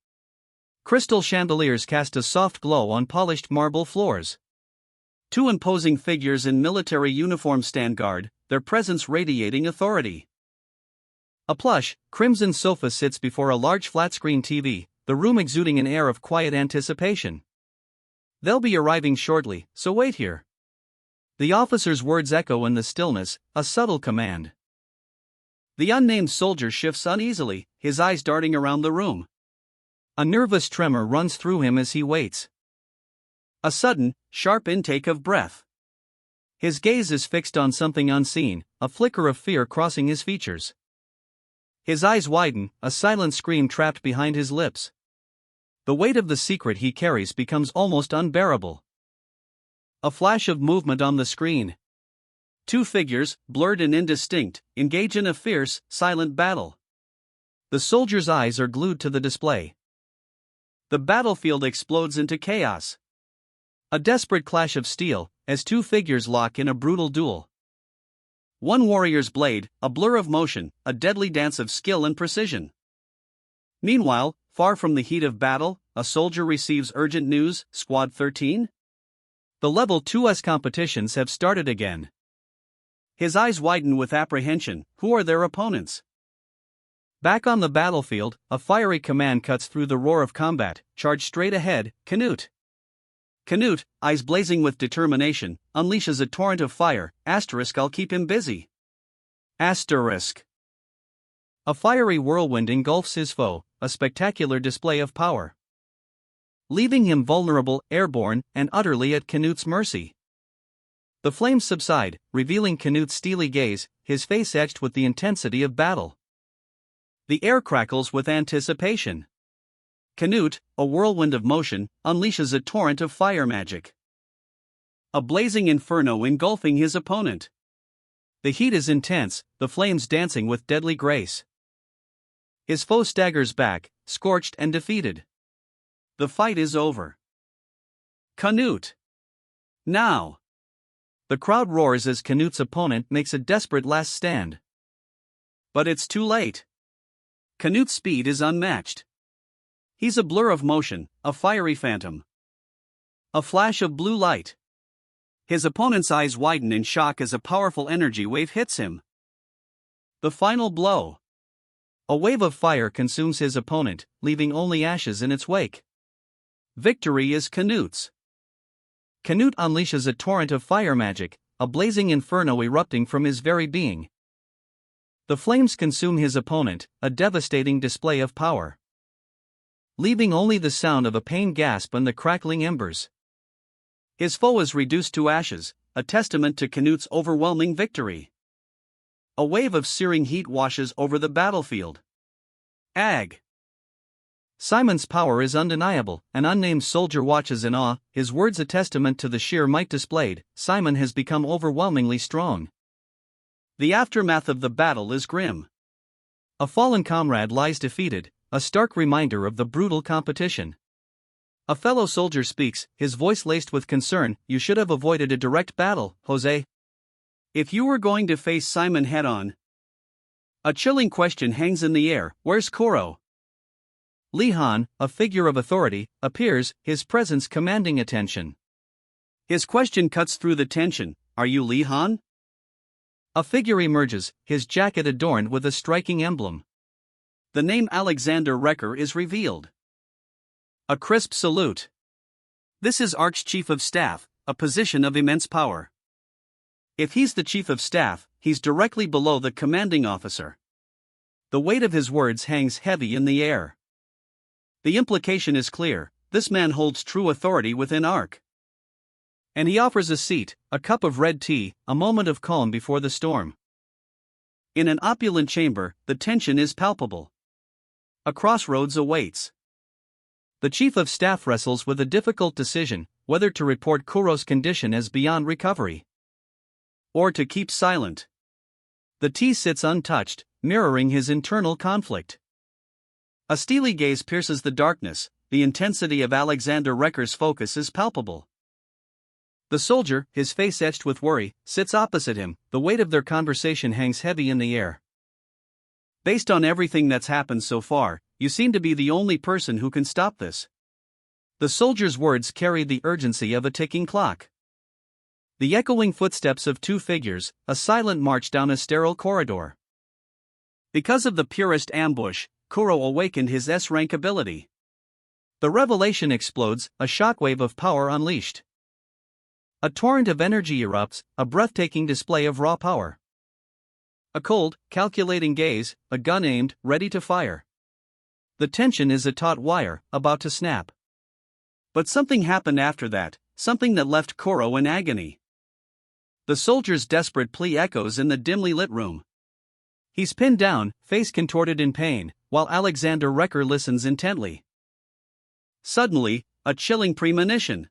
Crystal chandeliers cast a soft glow on polished marble floors. Two imposing figures in military uniform stand guard, their presence radiating authority. A plush, crimson sofa sits before a large flat-screen TV, the room exuding an air of quiet anticipation. They'll be arriving shortly, so wait here. The officer's words echo in the stillness, a subtle command. The unnamed soldier shifts uneasily, his eyes darting around the room. A nervous tremor runs through him as he waits. A sudden, sharp intake of breath. His gaze is fixed on something unseen, a flicker of fear crossing his features. His eyes widen, a silent scream trapped behind his lips. The weight of the secret he carries becomes almost unbearable. A flash of movement on the screen. Two figures, blurred and indistinct, engage in a fierce, silent battle. The soldier's eyes are glued to the display. The battlefield explodes into chaos. A desperate clash of steel, as two figures lock in a brutal duel. One warrior's blade, a blur of motion, a deadly dance of skill and precision. Meanwhile, far from the heat of battle, a soldier receives urgent news, Squad 13? The Level 2's competitions have started again. His eyes widen with apprehension, who are their opponents? Back on the battlefield, a fiery command cuts through the roar of combat, charge straight ahead, Canute. Canute, eyes blazing with determination, unleashes a torrent of fire, I'll keep him busy. A fiery whirlwind engulfs his foe, a spectacular display of power. Leaving him vulnerable, airborne, and utterly at Canute's mercy. The flames subside, revealing Canute's steely gaze, his face etched with the intensity of battle. The air crackles with anticipation. Canute, a whirlwind of motion, unleashes a torrent of fire magic. A blazing inferno engulfing his opponent. The heat is intense, the flames dancing with deadly grace. His foe staggers back, scorched and defeated. The fight is over. Canute! Now! The crowd roars as Canute's opponent makes a desperate last stand. But it's too late. Canute's speed is unmatched. He's a blur of motion, a fiery phantom. A flash of blue light. His opponent's eyes widen in shock as a powerful energy wave hits him. The final blow. A wave of fire consumes his opponent, leaving only ashes in its wake. Victory is Canute's. Canute unleashes a torrent of fire magic, a blazing inferno erupting from his very being. The flames consume his opponent, a devastating display of power. Leaving only the sound of a pained gasp and the crackling embers. His foe is reduced to ashes, a testament to Canute's overwhelming victory. A wave of searing heat washes over the battlefield. Simon's power is undeniable, an unnamed soldier watches in awe, his words a testament to the sheer might displayed. Simon has become overwhelmingly strong. The aftermath of the battle is grim. A fallen comrade lies defeated, a stark reminder of the brutal competition. A fellow soldier speaks, his voice laced with concern, "You should have avoided a direct battle, Jose. If you were going to face Simon head-on." A chilling question hangs in the air, "Where's Koro?" Li Han, a figure of authority, appears, his presence commanding attention. His question cuts through the tension, "Are you Li Han?" A figure emerges, his jacket adorned with a striking emblem. The name Alexander Recker is revealed. A crisp salute. This is Arch-Chief of Staff, a position of immense power. If he's the Chief of Staff, he's directly below the commanding officer. The weight of his words hangs heavy in the air. The implication is clear: this man holds true authority within Ark. And he offers a seat, a cup of red tea, a moment of calm before the storm. In an opulent chamber, the tension is palpable. A crossroads awaits. The Chief of Staff wrestles with a difficult decision, whether to report Kuro's condition as beyond recovery, or to keep silent. The tea sits untouched, mirroring his internal conflict. A steely gaze pierces the darkness, the intensity of Alexander Recker's focus is palpable. The soldier, his face etched with worry, sits opposite him, the weight of their conversation hangs heavy in the air. Based on everything that's happened so far, you seem to be the only person who can stop this. The soldier's words carry the urgency of a ticking clock. The echoing footsteps of two figures, a silent march down a sterile corridor. Because of the purest ambush, Kuro awakened his S-rank ability. The revelation explodes, a shockwave of power unleashed. A torrent of energy erupts, a breathtaking display of raw power. A cold, calculating gaze, a gun aimed, ready to fire. The tension is a taut wire, about to snap. But something happened after that, something that left Kuro in agony. The soldier's desperate plea echoes in the dimly lit room. He's pinned down, face contorted in pain, while Alexander Recker listens intently. Suddenly, a chilling premonition.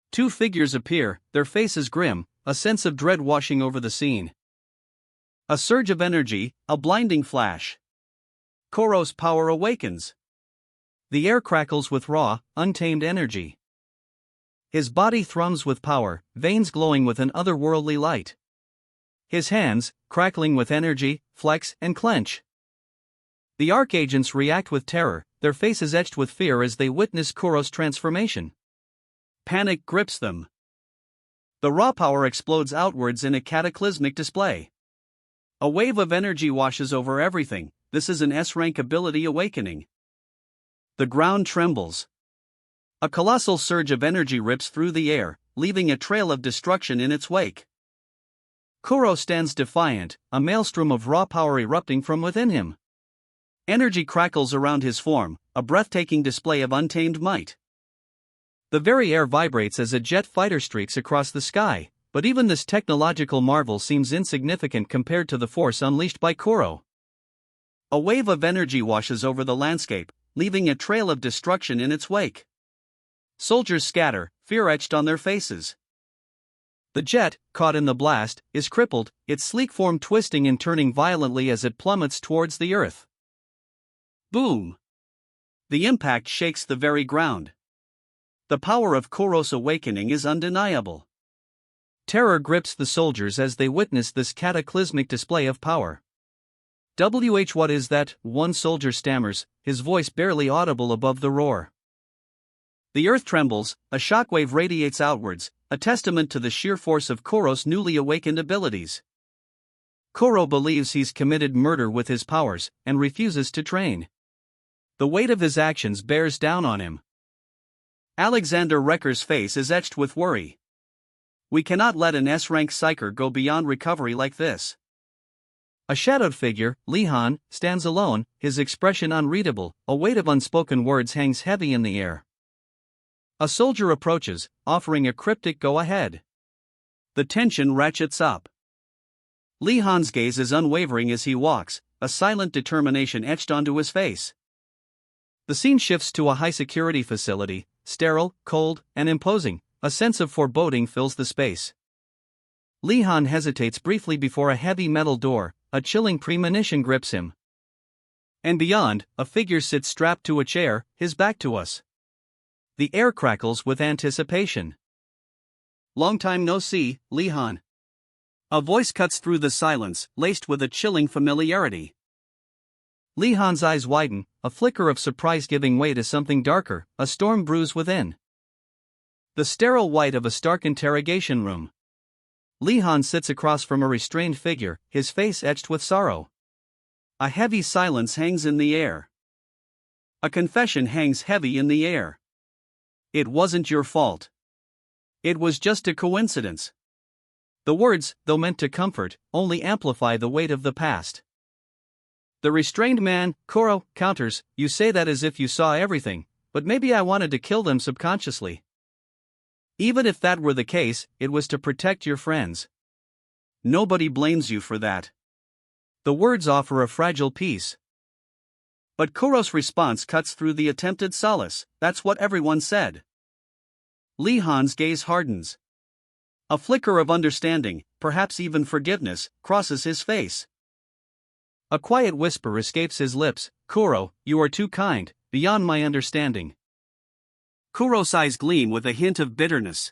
Two figures appear, their faces grim, a sense of dread washing over the scene. A surge of energy, a blinding flash. Kuro's power awakens. The air crackles with raw, untamed energy. His body thrums with power, veins glowing with an otherworldly light. His hands, crackling with energy, flex and clench. The Ark agents react with terror, their faces etched with fear as they witness Kuro's transformation. Panic grips them. The raw power explodes outwards in a cataclysmic display. A wave of energy washes over everything. This is an S-rank ability awakening. The ground trembles. A colossal surge of energy rips through the air, leaving a trail of destruction in its wake. Kuro stands defiant, a maelstrom of raw power erupting from within him. Energy crackles around his form, a breathtaking display of untamed might. The very air vibrates as a jet fighter streaks across the sky, but even this technological marvel seems insignificant compared to the force unleashed by Kuro. A wave of energy washes over the landscape, leaving a trail of destruction in its wake. Soldiers scatter, fear etched on their faces. The jet, caught in the blast, is crippled, its sleek form twisting and turning violently as it plummets towards the earth. Boom! The impact shakes the very ground. The power of Kuro's awakening is undeniable. Terror grips the soldiers as they witness this cataclysmic display of power. What is that? One soldier stammers, his voice barely audible above the roar. The earth trembles, a shockwave radiates outwards, a testament to the sheer force of Kuro's newly awakened abilities. Kuro believes he's committed murder with his powers, and refuses to train. The weight of his actions bears down on him. Alexander Recker's face is etched with worry. We cannot let an S-rank psyker go beyond recovery like this. A shadowed figure, Lihan, stands alone, his expression unreadable, a weight of unspoken words hangs heavy in the air. A soldier approaches, offering a cryptic go-ahead. The tension ratchets up. Lihan's gaze is unwavering as he walks, a silent determination etched onto his face. The scene shifts to a high-security facility, sterile, cold, and imposing. A sense of foreboding fills the space. Lihan hesitates briefly before a heavy metal door, a chilling premonition grips him. And beyond, a figure sits strapped to a chair, his back to us. The air crackles with anticipation. Long time no see, Lihan. A voice cuts through the silence, laced with a chilling familiarity. Lihan's eyes widen, a flicker of surprise giving way to something darker, a storm brews within. The sterile white of a stark interrogation room. Lee-han sits across from a restrained figure, his face etched with sorrow. A heavy silence hangs in the air. A confession hangs heavy in the air. It wasn't your fault. It was just a coincidence. The words, though meant to comfort, only amplify the weight of the past. The restrained man, Koro, counters, "You say that as if you saw everything, but maybe I wanted to kill them subconsciously. Even if that were the case, it was to protect your friends. Nobody blames you for that." The words offer a fragile peace. But Kuro's response cuts through the attempted solace. "That's what everyone said." Lee-han's gaze hardens. A flicker of understanding, perhaps even forgiveness, crosses his face. A quiet whisper escapes his lips, "Kuro, you are too kind, beyond my understanding." Kuro's eyes gleam with a hint of bitterness.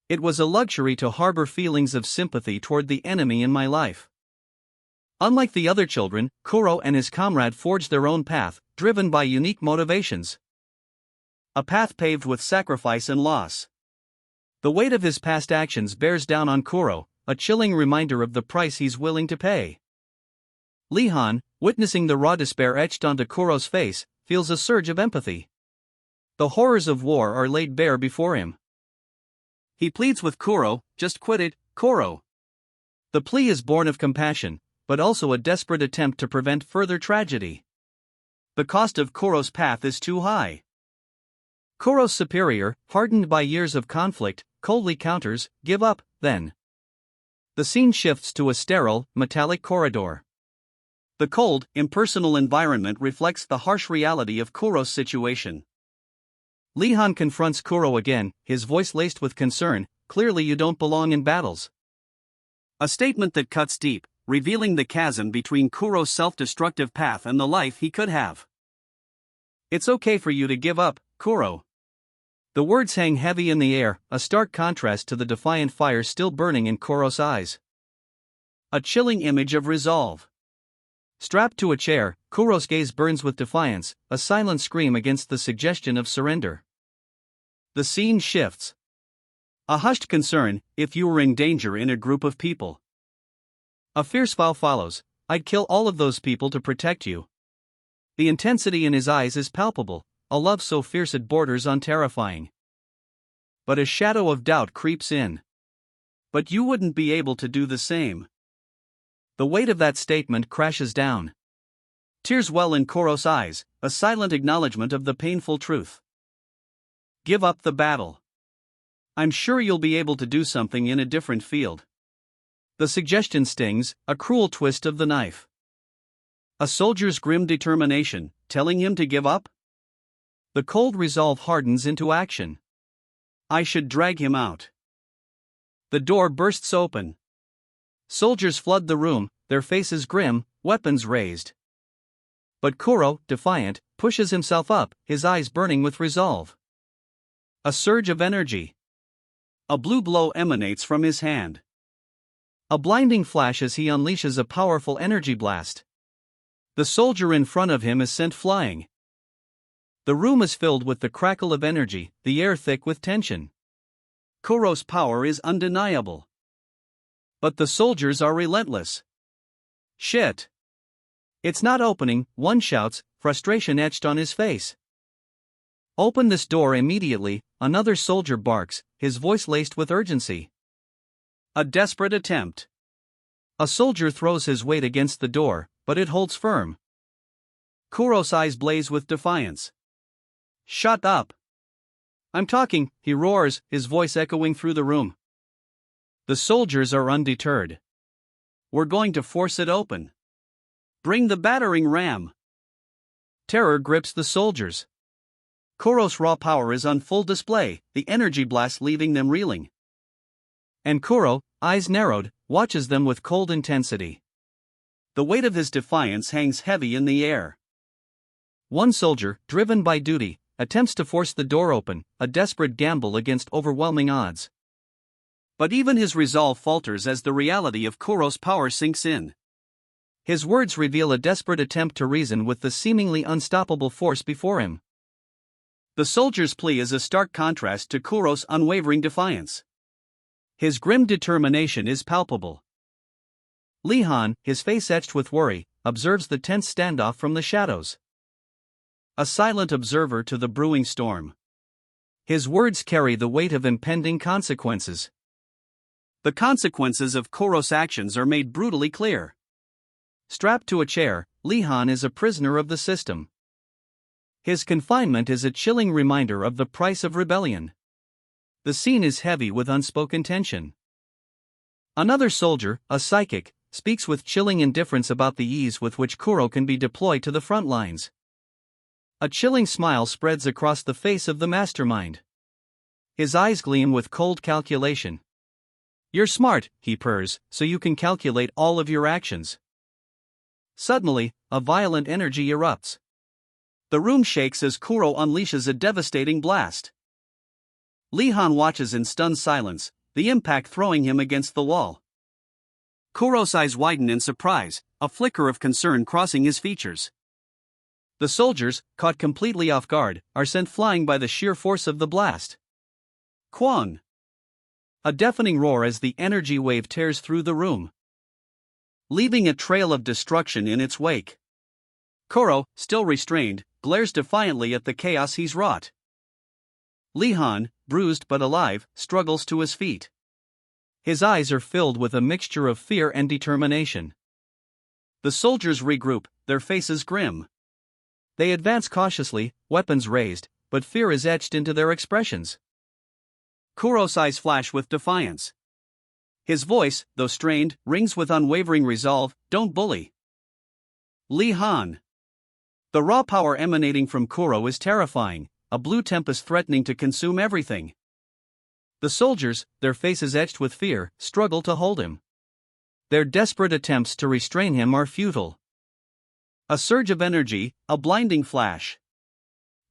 "It was a luxury to harbor feelings of sympathy toward the enemy in my life." Unlike the other children, Kuro and his comrade forged their own path, driven by unique motivations. A path paved with sacrifice and loss. The weight of his past actions bears down on Kuro, a chilling reminder of the price he's willing to pay. Lee-han, witnessing the raw despair etched onto Kuro's face, feels a surge of empathy. The horrors of war are laid bare before him. He pleads with Kuro, "Just quit it, Kuro." The plea is born of compassion, but also a desperate attempt to prevent further tragedy. The cost of Kuro's path is too high. Kuro's superior, hardened by years of conflict, coldly counters, "Give up, then." The scene shifts to a sterile, metallic corridor. The cold, impersonal environment reflects the harsh reality of Kuro's situation. Lee-han confronts Kuro again, his voice laced with concern, "Clearly you don't belong in battles." A statement that cuts deep, revealing the chasm between Kuro's self-destructive path and the life he could have. "It's okay for you to give up, Kuro." The words hang heavy in the air, a stark contrast to the defiant fire still burning in Kuro's eyes. A chilling image of resolve. Strapped to a chair, Kuro's gaze burns with defiance, a silent scream against the suggestion of surrender. The scene shifts. A hushed concern, "If you were in danger in a group of people." A fierce vow follows, "I'd kill all of those people to protect you." The intensity in his eyes is palpable, a love so fierce it borders on terrifying. But a shadow of doubt creeps in. "But you wouldn't be able to do the same." The weight of that statement crashes down. Tears well in Kuro's eyes, a silent acknowledgement of the painful truth. "Give up the battle. I'm sure you'll be able to do something in a different field." The suggestion stings, a cruel twist of the knife. A soldier's grim determination, telling him to give up? The cold resolve hardens into action. "I should drag him out." The door bursts open. Soldiers flood the room, their faces grim, weapons raised. But Kuro, defiant, pushes himself up, his eyes burning with resolve. A surge of energy. A blue glow emanates from his hand. A blinding flash as he unleashes a powerful energy blast. The soldier in front of him is sent flying. The room is filled with the crackle of energy, the air thick with tension. Kuro's power is undeniable. But the soldiers are relentless. "Shit! It's not opening," one shouts, frustration etched on his face. "Open this door immediately," another soldier barks, his voice laced with urgency. A desperate attempt. A soldier throws his weight against the door, but it holds firm. Kuro's eyes blaze with defiance. "Shut up! I'm talking," he roars, his voice echoing through the room. The soldiers are undeterred. "We're going to force it open. Bring the battering ram." Terror grips the soldiers. Kuro's raw power is on full display, the energy blast leaving them reeling. And Kuro, eyes narrowed, watches them with cold intensity. The weight of his defiance hangs heavy in the air. One soldier, driven by duty, attempts to force the door open, a desperate gamble against overwhelming odds. But even his resolve falters as the reality of Kuro's power sinks in. His words reveal a desperate attempt to reason with the seemingly unstoppable force before him. The soldier's plea is a stark contrast to Kuro's unwavering defiance. His grim determination is palpable. Lee Han, his face etched with worry, observes the tense standoff from the shadows. A silent observer to the brewing storm. His words carry the weight of impending consequences. The consequences of Kuro's actions are made brutally clear. Strapped to a chair, Lee Han is a prisoner of the system. His confinement is a chilling reminder of the price of rebellion. The scene is heavy with unspoken tension. Another soldier, a psychic, speaks with chilling indifference about the ease with which Kuro can be deployed to the front lines. A chilling smile spreads across the face of the mastermind. His eyes gleam with cold calculation. "You're smart," he purrs, "so you can calculate all of your actions." Suddenly, a violent energy erupts. The room shakes as Kuro unleashes a devastating blast. Lee Han watches in stunned silence, the impact throwing him against the wall. Kuro's eyes widen in surprise, a flicker of concern crossing his features. The soldiers, caught completely off guard, are sent flying by the sheer force of the blast. Kwang! A deafening roar as the energy wave tears through the room, leaving a trail of destruction in its wake. Kuro, still restrained, glares defiantly at the chaos he's wrought. Lee Han, bruised but alive, struggles to his feet. His eyes are filled with a mixture of fear and determination. The soldiers regroup, their faces grim. They advance cautiously, weapons raised, but fear is etched into their expressions. Kuro's eyes flash with defiance. His voice, though strained, rings with unwavering resolve, "Don't bully Lee Han." The raw power emanating from Kuro is terrifying, a blue tempest threatening to consume everything. The soldiers, their faces etched with fear, struggle to hold him. Their desperate attempts to restrain him are futile. A surge of energy, a blinding flash.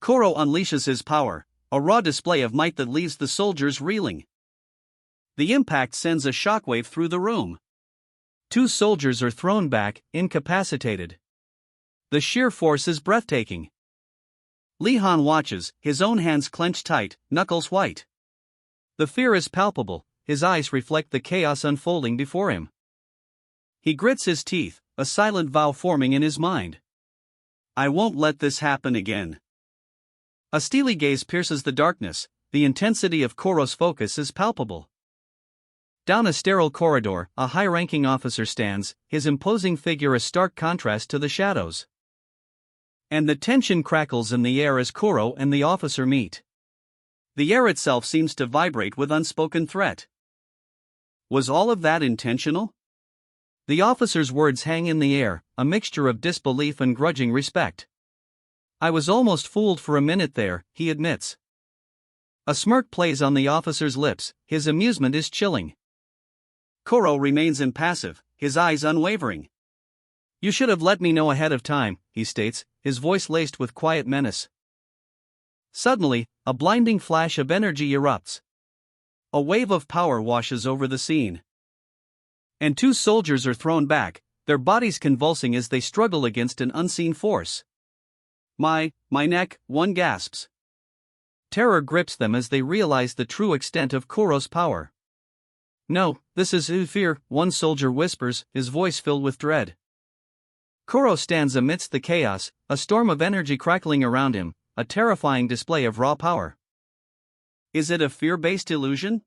Kuro unleashes his power, a raw display of might that leaves the soldiers reeling. The impact sends a shockwave through the room. Two soldiers are thrown back, incapacitated. The sheer force is breathtaking. Lee Han watches, his own hands clenched tight, knuckles white. The fear is palpable, his eyes reflect the chaos unfolding before him. He grits his teeth, a silent vow forming in his mind. "I won't let this happen again." A steely gaze pierces the darkness, the intensity of Kuro's focus is palpable. Down a sterile corridor, a high-ranking officer stands, his imposing figure a stark contrast to the shadows. And the tension crackles in the air as Kuro and the officer meet. The air itself seems to vibrate with unspoken threat. Was all of that intentional? The officer's words hang in the air, a mixture of disbelief and grudging respect. "I was almost fooled for a minute there," he admits. A smirk plays on the officer's lips, his amusement is chilling. Kuro remains impassive, his eyes unwavering. "You should have let me know ahead of time," he states, his voice laced with quiet menace. Suddenly, a blinding flash of energy erupts. A wave of power washes over the scene. And two soldiers are thrown back, their bodies convulsing as they struggle against an unseen force. My neck," one gasps. Terror grips them as they realize the true extent of Kuro's power. "No, this is fear," one soldier whispers, his voice filled with dread. Kuro stands amidst the chaos, a storm of energy crackling around him, a terrifying display of raw power. Is it a fear-based illusion?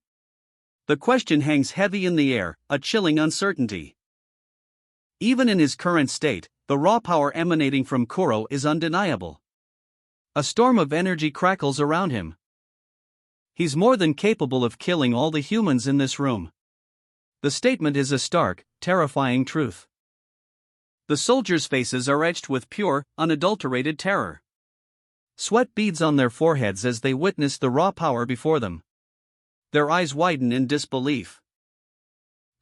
The question hangs heavy in the air, a chilling uncertainty. Even in his current state, the raw power emanating from Kuro is undeniable. A storm of energy crackles around him. He's more than capable of killing all the humans in this room. The statement is a stark, terrifying truth. The soldiers' faces are etched with pure, unadulterated terror. Sweat beads on their foreheads as they witness the raw power before them. Their eyes widen in disbelief.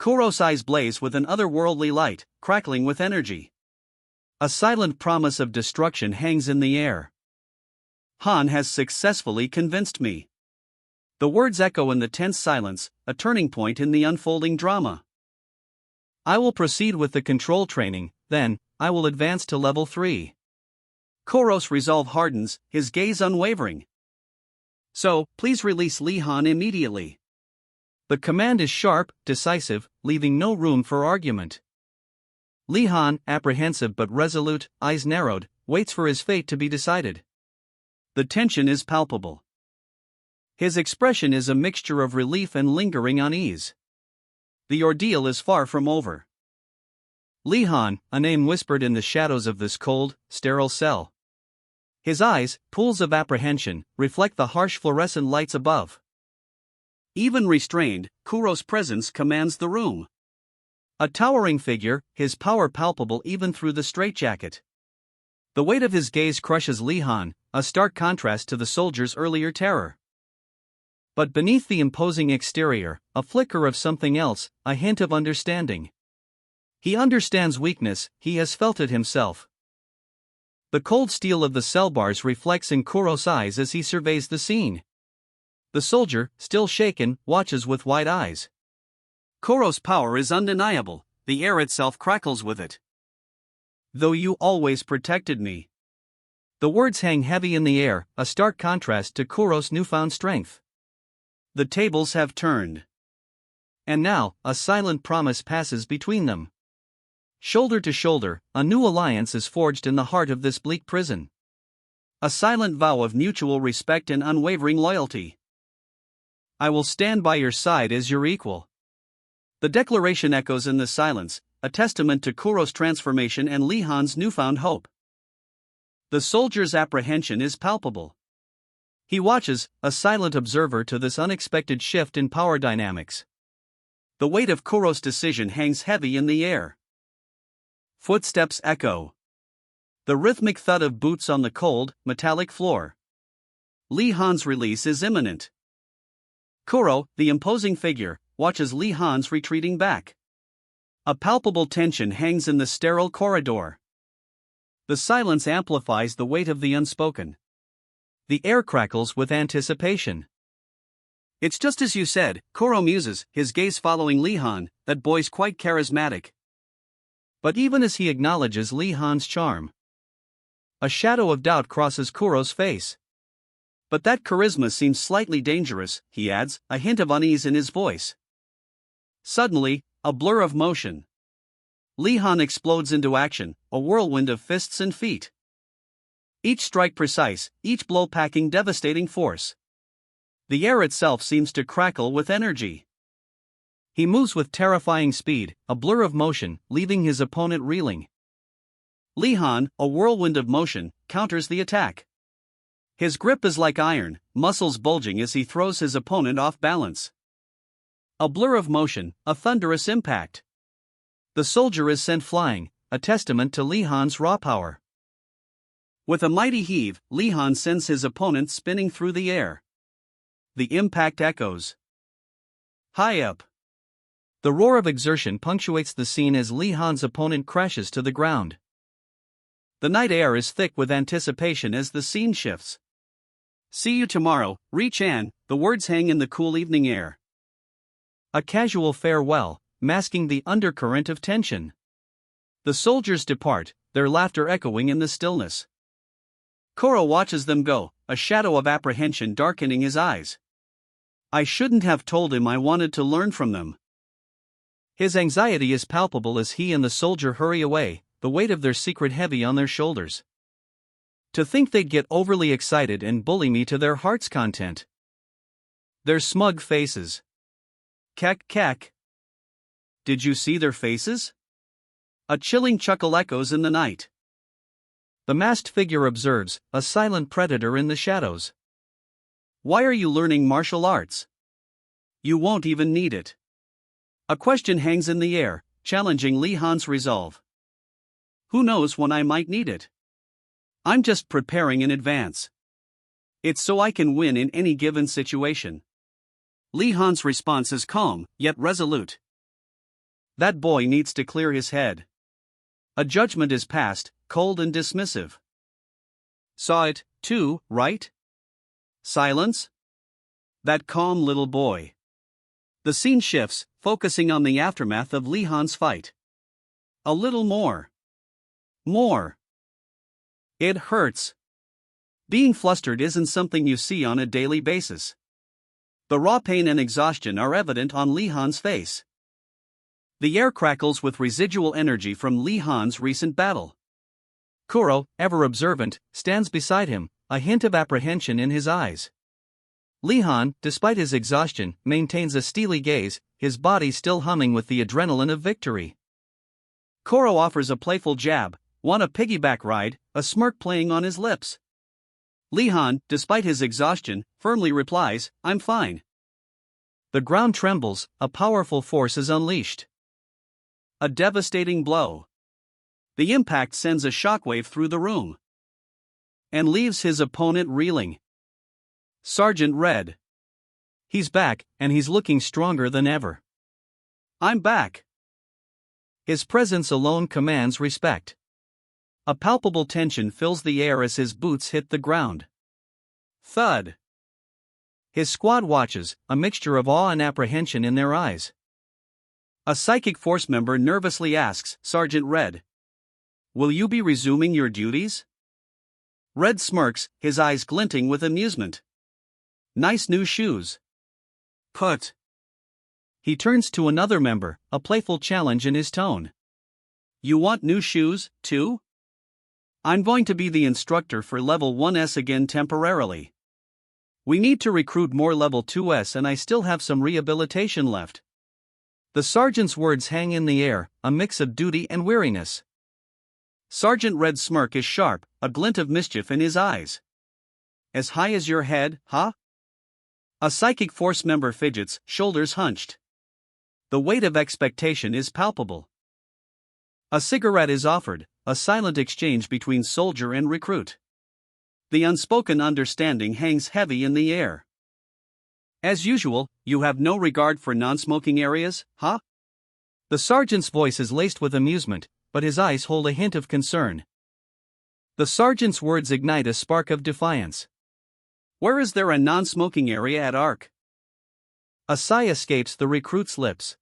Kuro's eyes blaze with an otherworldly light, crackling with energy. A silent promise of destruction hangs in the air. "Han has successfully convinced me." The words echo in the tense silence, a turning point in the unfolding drama. "I will proceed with the control training, then, I will advance to level 3. Kuro's resolve hardens, his gaze unwavering. "So, please release Lee Han immediately." The command is sharp, decisive, leaving no room for argument. Lee Han, apprehensive but resolute, eyes narrowed, waits for his fate to be decided. The tension is palpable. His expression is a mixture of relief and lingering unease. The ordeal is far from over. Lee Han, a name whispered in the shadows of this cold, sterile cell. His eyes, pools of apprehension, reflect the harsh fluorescent lights above. Even restrained, Kuro's presence commands the room. A towering figure, his power palpable even through the straitjacket. The weight of his gaze crushes Lee Han, a stark contrast to the soldier's earlier terror. But beneath the imposing exterior, a flicker of something else, a hint of understanding. He understands weakness, he has felt it himself. The cold steel of the cell bars reflects in Kuro's eyes as he surveys the scene. The soldier, still shaken, watches with wide eyes. Kuro's power is undeniable, the air itself crackles with it. Though you always protected me. The words hang heavy in the air, a stark contrast to Kuro's newfound strength. The tables have turned. And now, a silent promise passes between them. Shoulder to shoulder, a new alliance is forged in the heart of this bleak prison. A silent vow of mutual respect and unwavering loyalty. I will stand by your side as your equal. The declaration echoes in the silence, a testament to Kuro's transformation and Lee Han's newfound hope. The soldier's apprehension is palpable. He watches, a silent observer to this unexpected shift in power dynamics. The weight of Kuro's decision hangs heavy in the air. Footsteps echo. The rhythmic thud of boots on the cold, metallic floor. Lee Han's release is imminent. Kuro, the imposing figure, watches Lee Han's retreating back. A palpable tension hangs in the sterile corridor. The silence amplifies the weight of the unspoken. The air crackles with anticipation. It's just as you said, Kuro muses, his gaze following Lee Han, that boy's quite charismatic. But even as he acknowledges Lee Han's charm, a shadow of doubt crosses Kuro's face. But that charisma seems slightly dangerous, he adds, a hint of unease in his voice. Suddenly, a blur of motion. Lee Han explodes into action, a whirlwind of fists and feet. Each strike precise, each blow packing devastating force. The air itself seems to crackle with energy. He moves with terrifying speed, a blur of motion, leaving his opponent reeling. Lee Han, a whirlwind of motion, counters the attack. His grip is like iron, muscles bulging as he throws his opponent off balance. A blur of motion, a thunderous impact. The soldier is sent flying, a testament to Lee Han's raw power. With a mighty heave, Lee Han sends his opponent spinning through the air. The impact echoes high up. The roar of exertion punctuates the scene as Lee Han's opponent crashes to the ground. The night air is thick with anticipation as the scene shifts. See you tomorrow, Ri-chan, the words hang in the cool evening air. A casual farewell, masking the undercurrent of tension. The soldiers depart, their laughter echoing in the stillness. Kuro watches them go, a shadow of apprehension darkening his eyes. I shouldn't have told him I wanted to learn from them. His anxiety is palpable as he and the soldier hurry away, the weight of their secret heavy on their shoulders. To think they'd get overly excited and bully me to their heart's content. Their smug faces. Kek kek. Did you see their faces? A chilling chuckle echoes in the night. The masked figure observes, a silent predator in the shadows. Why are you learning martial arts? You won't even need it. A question hangs in the air, challenging Lee Han's resolve. Who knows when I might need it? I'm just preparing in advance. It's so I can win in any given situation. Lee Han's response is calm, yet resolute. That boy needs to clear his head. A judgment is passed, cold and dismissive. Saw it, too, right? Silence? That calm little boy. The scene shifts, focusing on the aftermath of Lee Han's fight. A little more. More. It hurts. Being flustered isn't something you see on a daily basis. The raw pain and exhaustion are evident on Lee Han's face. The air crackles with residual energy from Lee Han's recent battle. Kuro, ever observant, stands beside him, a hint of apprehension in his eyes. Lee Han, despite his exhaustion, maintains a steely gaze, his body still humming with the adrenaline of victory. Kuro offers a playful jab, "Want a piggyback ride?" a smirk playing on his lips. Lee Han, despite his exhaustion, firmly replies, "I'm fine." The ground trembles, a powerful force is unleashed. A devastating blow. The impact sends a shockwave through the room and leaves his opponent reeling. Sergeant Red. He's back, and he's looking stronger than ever. "I'm back." His presence alone commands respect. A palpable tension fills the air as his boots hit the ground. Thud. His squad watches, a mixture of awe and apprehension in their eyes. A psychic force member nervously asks, "Sergeant Red, will you be resuming your duties?" Red smirks, his eyes glinting with amusement. "Nice new shoes." "Put." He turns to another member, a playful challenge in his tone. "You want new shoes, too?" "I'm going to be the instructor for Level 1S again temporarily. We need to recruit more Level 2S and I still have some rehabilitation left." The sergeant's words hang in the air, a mix of duty and weariness. Sergeant Red's smirk is sharp, a glint of mischief in his eyes. "As high as your head, huh?" A psychic force member fidgets, shoulders hunched. The weight of expectation is palpable. A cigarette is offered, a silent exchange between soldier and recruit. The unspoken understanding hangs heavy in the air. "As usual, you have no regard for non-smoking areas, huh?" The sergeant's voice is laced with amusement, but his eyes hold a hint of concern. The sergeant's words ignite a spark of defiance. "Where is there a non-smoking area at ARC?" A sigh escapes the recruit's lips.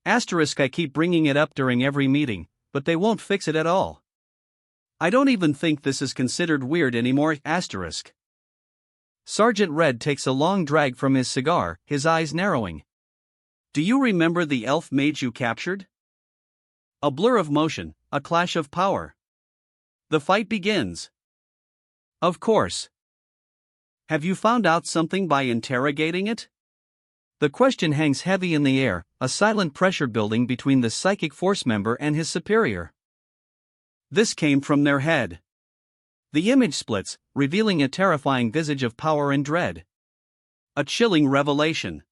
I keep bringing it up during every meeting, but they won't fix it at all. I don't even think this is considered weird anymore. Sergeant Red takes a long drag from his cigar, his eyes narrowing. "Do you remember the elf mage you captured?" A blur of motion, a clash of power. The fight begins. "Of course. Have you found out something by interrogating it?" The question hangs heavy in the air, a silent pressure building between the psychic force member and his superior. This came from their head. The image splits, revealing a terrifying visage of power and dread. A chilling revelation.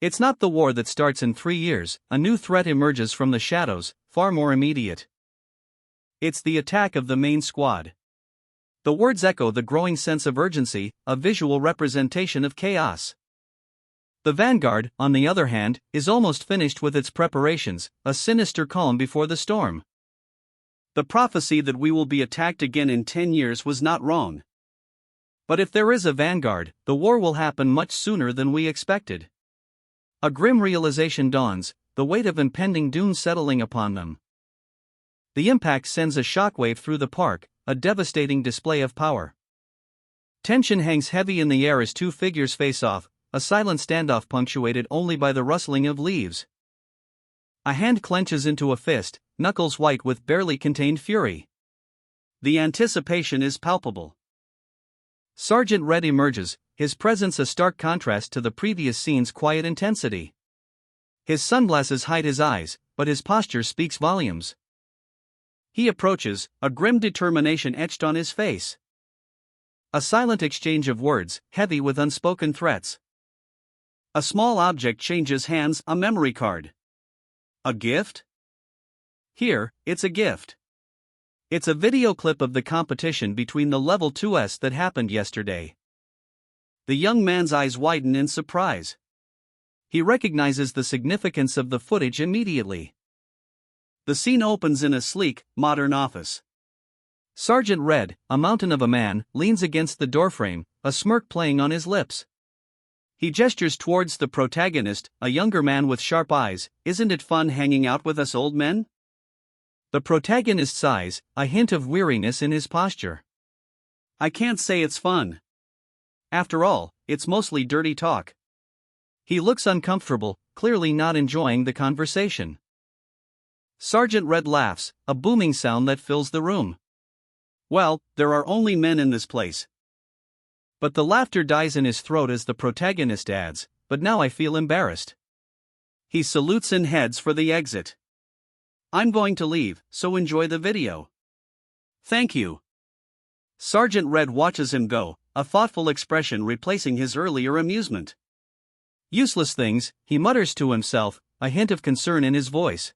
It's not the war that starts in 3 years, a new threat emerges from the shadows, far more immediate. It's the attack of the main squad. The words echo the growing sense of urgency, a visual representation of chaos. The vanguard, on the other hand, is almost finished with its preparations, a sinister calm before the storm. The prophecy that we will be attacked again in 10 years was not wrong. But if there is a vanguard, the war will happen much sooner than we expected. A grim realization dawns, the weight of impending doom settling upon them. The impact sends a shockwave through the park, a devastating display of power. Tension hangs heavy in the air as two figures face off, a silent standoff punctuated only by the rustling of leaves. A hand clenches into a fist, knuckles white with barely contained fury. The anticipation is palpable. Sergeant Red emerges, his presence a stark contrast to the previous scene's quiet intensity. His sunglasses hide his eyes, but his posture speaks volumes. He approaches, a grim determination etched on his face. A silent exchange of words, heavy with unspoken threats. A small object changes hands, a memory card. A gift? Here, it's a gift. It's a video clip of the competition between the Level 2S that happened yesterday. The young man's eyes widen in surprise. He recognizes the significance of the footage immediately. The scene opens in a sleek, modern office. Sergeant Red, a mountain of a man, leans against the doorframe, a smirk playing on his lips. He gestures towards the protagonist, a younger man with sharp eyes. "Isn't it fun hanging out with us old men?" The protagonist sighs, a hint of weariness in his posture. "I can't say it's fun. After all, it's mostly dirty talk. He looks uncomfortable, clearly not enjoying the conversation. Sergeant Red laughs, a booming sound that fills the room. Well, there are only men in this place. But the laughter dies in his throat as the protagonist adds, but now I feel embarrassed. He salutes and heads for the exit. I'm going to leave, so enjoy the video. Thank you. Sergeant Red watches him go, a thoughtful expression replacing his earlier amusement. Useless things, he mutters to himself, a hint of concern in his voice.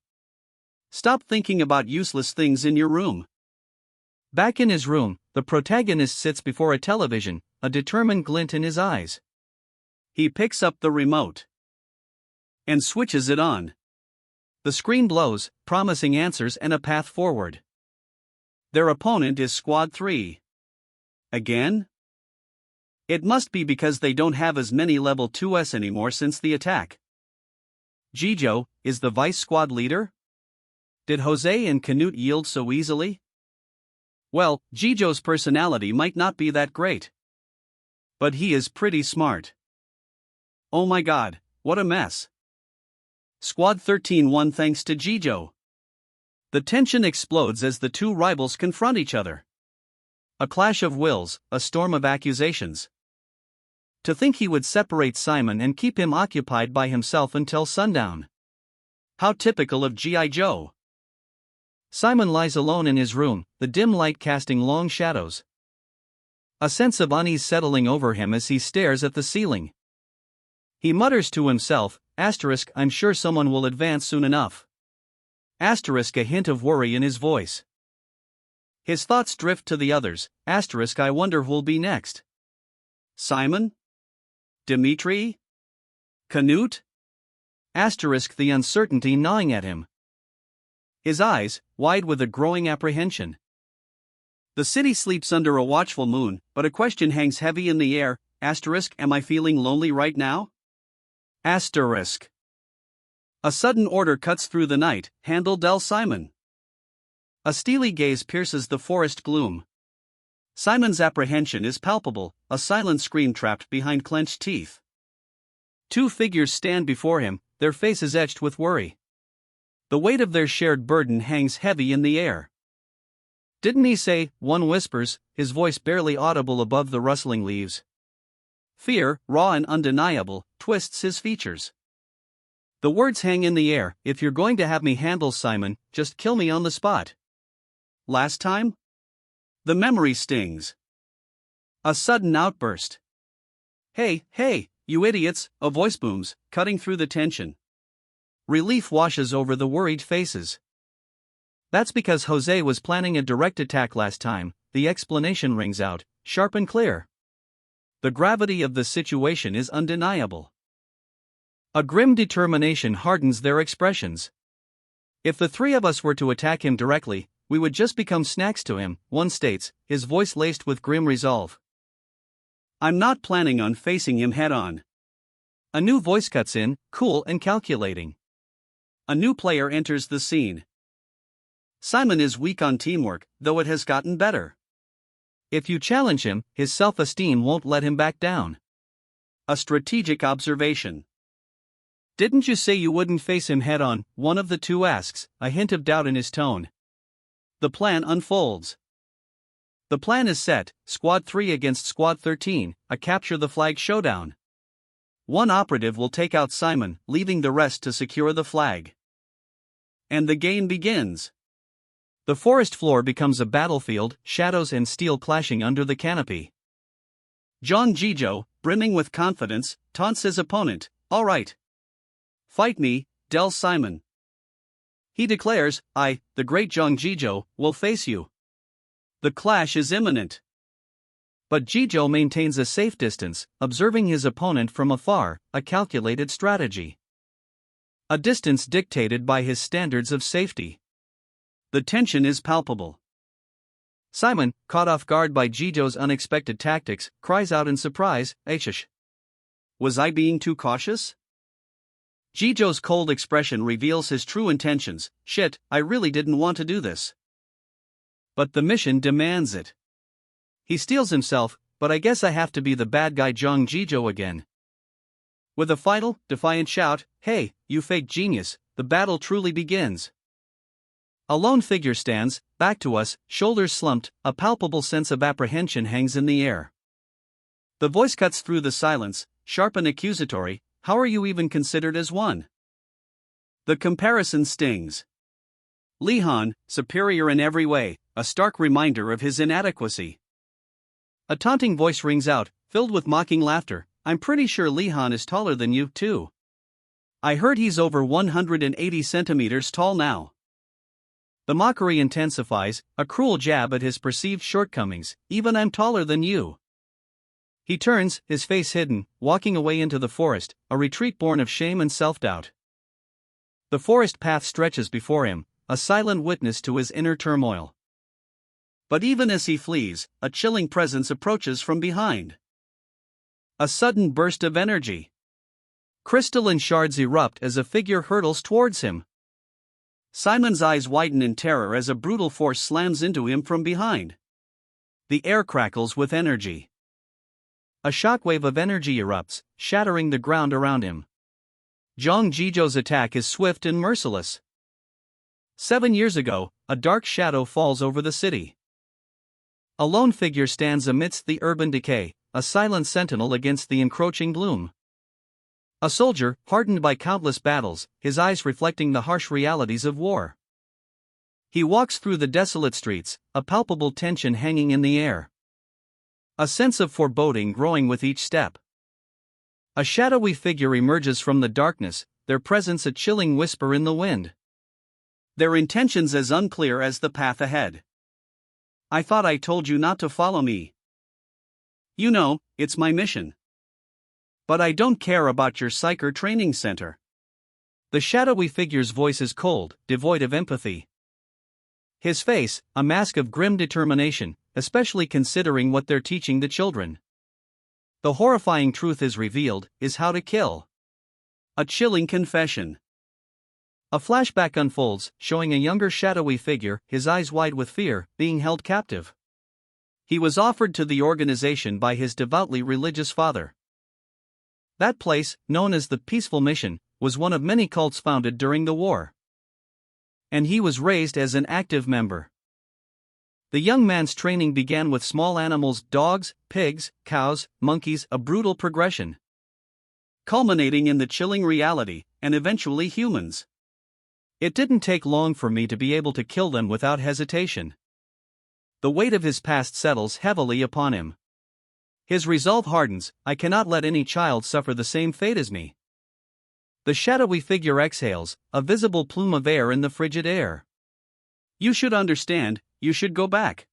Stop thinking about useless things in your room. Back in his room, the protagonist sits before a television, a determined glint in his eyes. He picks up the remote and switches it on. The screen glows, promising answers and a path forward. Their opponent is Squad 3. Again? It must be because they don't have as many level 2s anymore since the attack. Jijo, is the vice squad leader? Did Jose and Canute yield so easily? Well, Jijo's personality might not be that great. But he is pretty smart. Oh my god, what a mess. Squad 13 won thanks to Jijo. The tension explodes as the two rivals confront each other. A clash of wills, a storm of accusations. To think he would separate Simon and keep him occupied by himself until sundown. How typical of G.I. Joe. Simon lies alone in his room, the dim light casting long shadows. A sense of unease settling over him as he stares at the ceiling. He mutters to himself, I'm sure someone will advance soon enough. A hint of worry in his voice. His thoughts drift to the others, I wonder who'll be next. Simon? Dimitri? Canute? The uncertainty gnawing at him. His eyes, wide with a growing apprehension. The city sleeps under a watchful moon, but a question hangs heavy in the air, am I feeling lonely right now? A sudden order cuts through the night, handle Del Simon. A steely gaze pierces the forest gloom. Simon's apprehension is palpable, a silent scream trapped behind clenched teeth. Two figures stand before him, their faces etched with worry. The weight of their shared burden hangs heavy in the air. Didn't he say, one whispers, his voice barely audible above the rustling leaves. Fear, raw and undeniable, twists his features. The words hang in the air, if you're going to have me handle Simon, just kill me on the spot. Last time? The memory stings. A sudden outburst. Hey, you idiots, a voice booms, cutting through the tension. Relief washes over the worried faces. That's because Jose was planning a direct attack last time, the explanation rings out, sharp and clear. The gravity of the situation is undeniable. A grim determination hardens their expressions. If the three of us were to attack him directly, we would just become snacks to him, one states, his voice laced with grim resolve. I'm not planning on facing him head-on. A new voice cuts in, cool and calculating. A new player enters the scene. Simon is weak on teamwork, though it has gotten better. If you challenge him, his self-esteem won't let him back down. A strategic observation. Didn't you say you wouldn't face him head-on? One of the two asks, a hint of doubt in his tone. The plan unfolds. The plan is set, Squad 3 against Squad 13, a capture-the-flag showdown. One operative will take out Simon, leaving the rest to secure the flag. And the game begins. The forest floor becomes a battlefield, shadows and steel clashing under the canopy. John Jijo, brimming with confidence, taunts his opponent, all right. Fight me, Del Simon. He declares, I, the great Jong Jijo, will face you. The clash is imminent. But Jijo maintains a safe distance, observing his opponent from afar, a calculated strategy. A distance dictated by his standards of safety. The tension is palpable. Simon, caught off guard by Jijo's unexpected tactics, cries out in surprise, Aishish. Was I being too cautious? Jijo's cold expression reveals his true intentions, shit, I really didn't want to do this. But the mission demands it. He steels himself, but I guess I have to be the bad guy Jong Jijo again. With a final, defiant shout, "Hey, you fake genius," the battle truly begins. A lone figure stands, back to us, shoulders slumped, a palpable sense of apprehension hangs in the air. The voice cuts through the silence, sharp and accusatory, "How are you even considered as one?" The comparison stings. Lee Han, superior in every way, a stark reminder of his inadequacy. A taunting voice rings out, filled with mocking laughter, "I'm pretty sure Lee Han is taller than you, too. I heard he's over 180 centimeters tall now." The mockery intensifies, a cruel jab at his perceived shortcomings, "Even I'm taller than you." He turns, his face hidden, walking away into the forest, a retreat born of shame and self-doubt. The forest path stretches before him, a silent witness to his inner turmoil. But even as he flees, a chilling presence approaches from behind. A sudden burst of energy. Crystalline shards erupt as a figure hurtles towards him. Simon's eyes widen in terror as a brutal force slams into him from behind. The air crackles with energy. A shockwave of energy erupts, shattering the ground around him. Jong Jijo's attack is swift and merciless. 7 years ago, a dark shadow falls over the city. A lone figure stands amidst the urban decay, a silent sentinel against the encroaching gloom. A soldier, hardened by countless battles, his eyes reflecting the harsh realities of war. He walks through the desolate streets, a palpable tension hanging in the air. A sense of foreboding growing with each step. A shadowy figure emerges from the darkness, their presence a chilling whisper in the wind. Their intentions as unclear as the path ahead. "I thought I told you not to follow me. You know, it's my mission. But I don't care about your psyker training center." The shadowy figure's voice is cold, devoid of empathy. His face, a mask of grim determination, especially considering what they're teaching the children. The horrifying truth is revealed, is how to kill. A chilling confession. A flashback unfolds, showing a younger shadowy figure, his eyes wide with fear, being held captive. He was offered to the organization by his devoutly religious father. That place, known as the Peaceful Mission, was one of many cults founded during the war. And he was raised as an active member. The young man's training began with small animals, dogs, pigs, cows, monkeys, a brutal progression, culminating in the chilling reality, and eventually humans. It didn't take long for me to be able to kill them without hesitation. The weight of his past settles heavily upon him. His resolve hardens, "I cannot let any child suffer the same fate as me." The shadowy figure exhales, a visible plume of air in the frigid air. "You should understand, you should go back."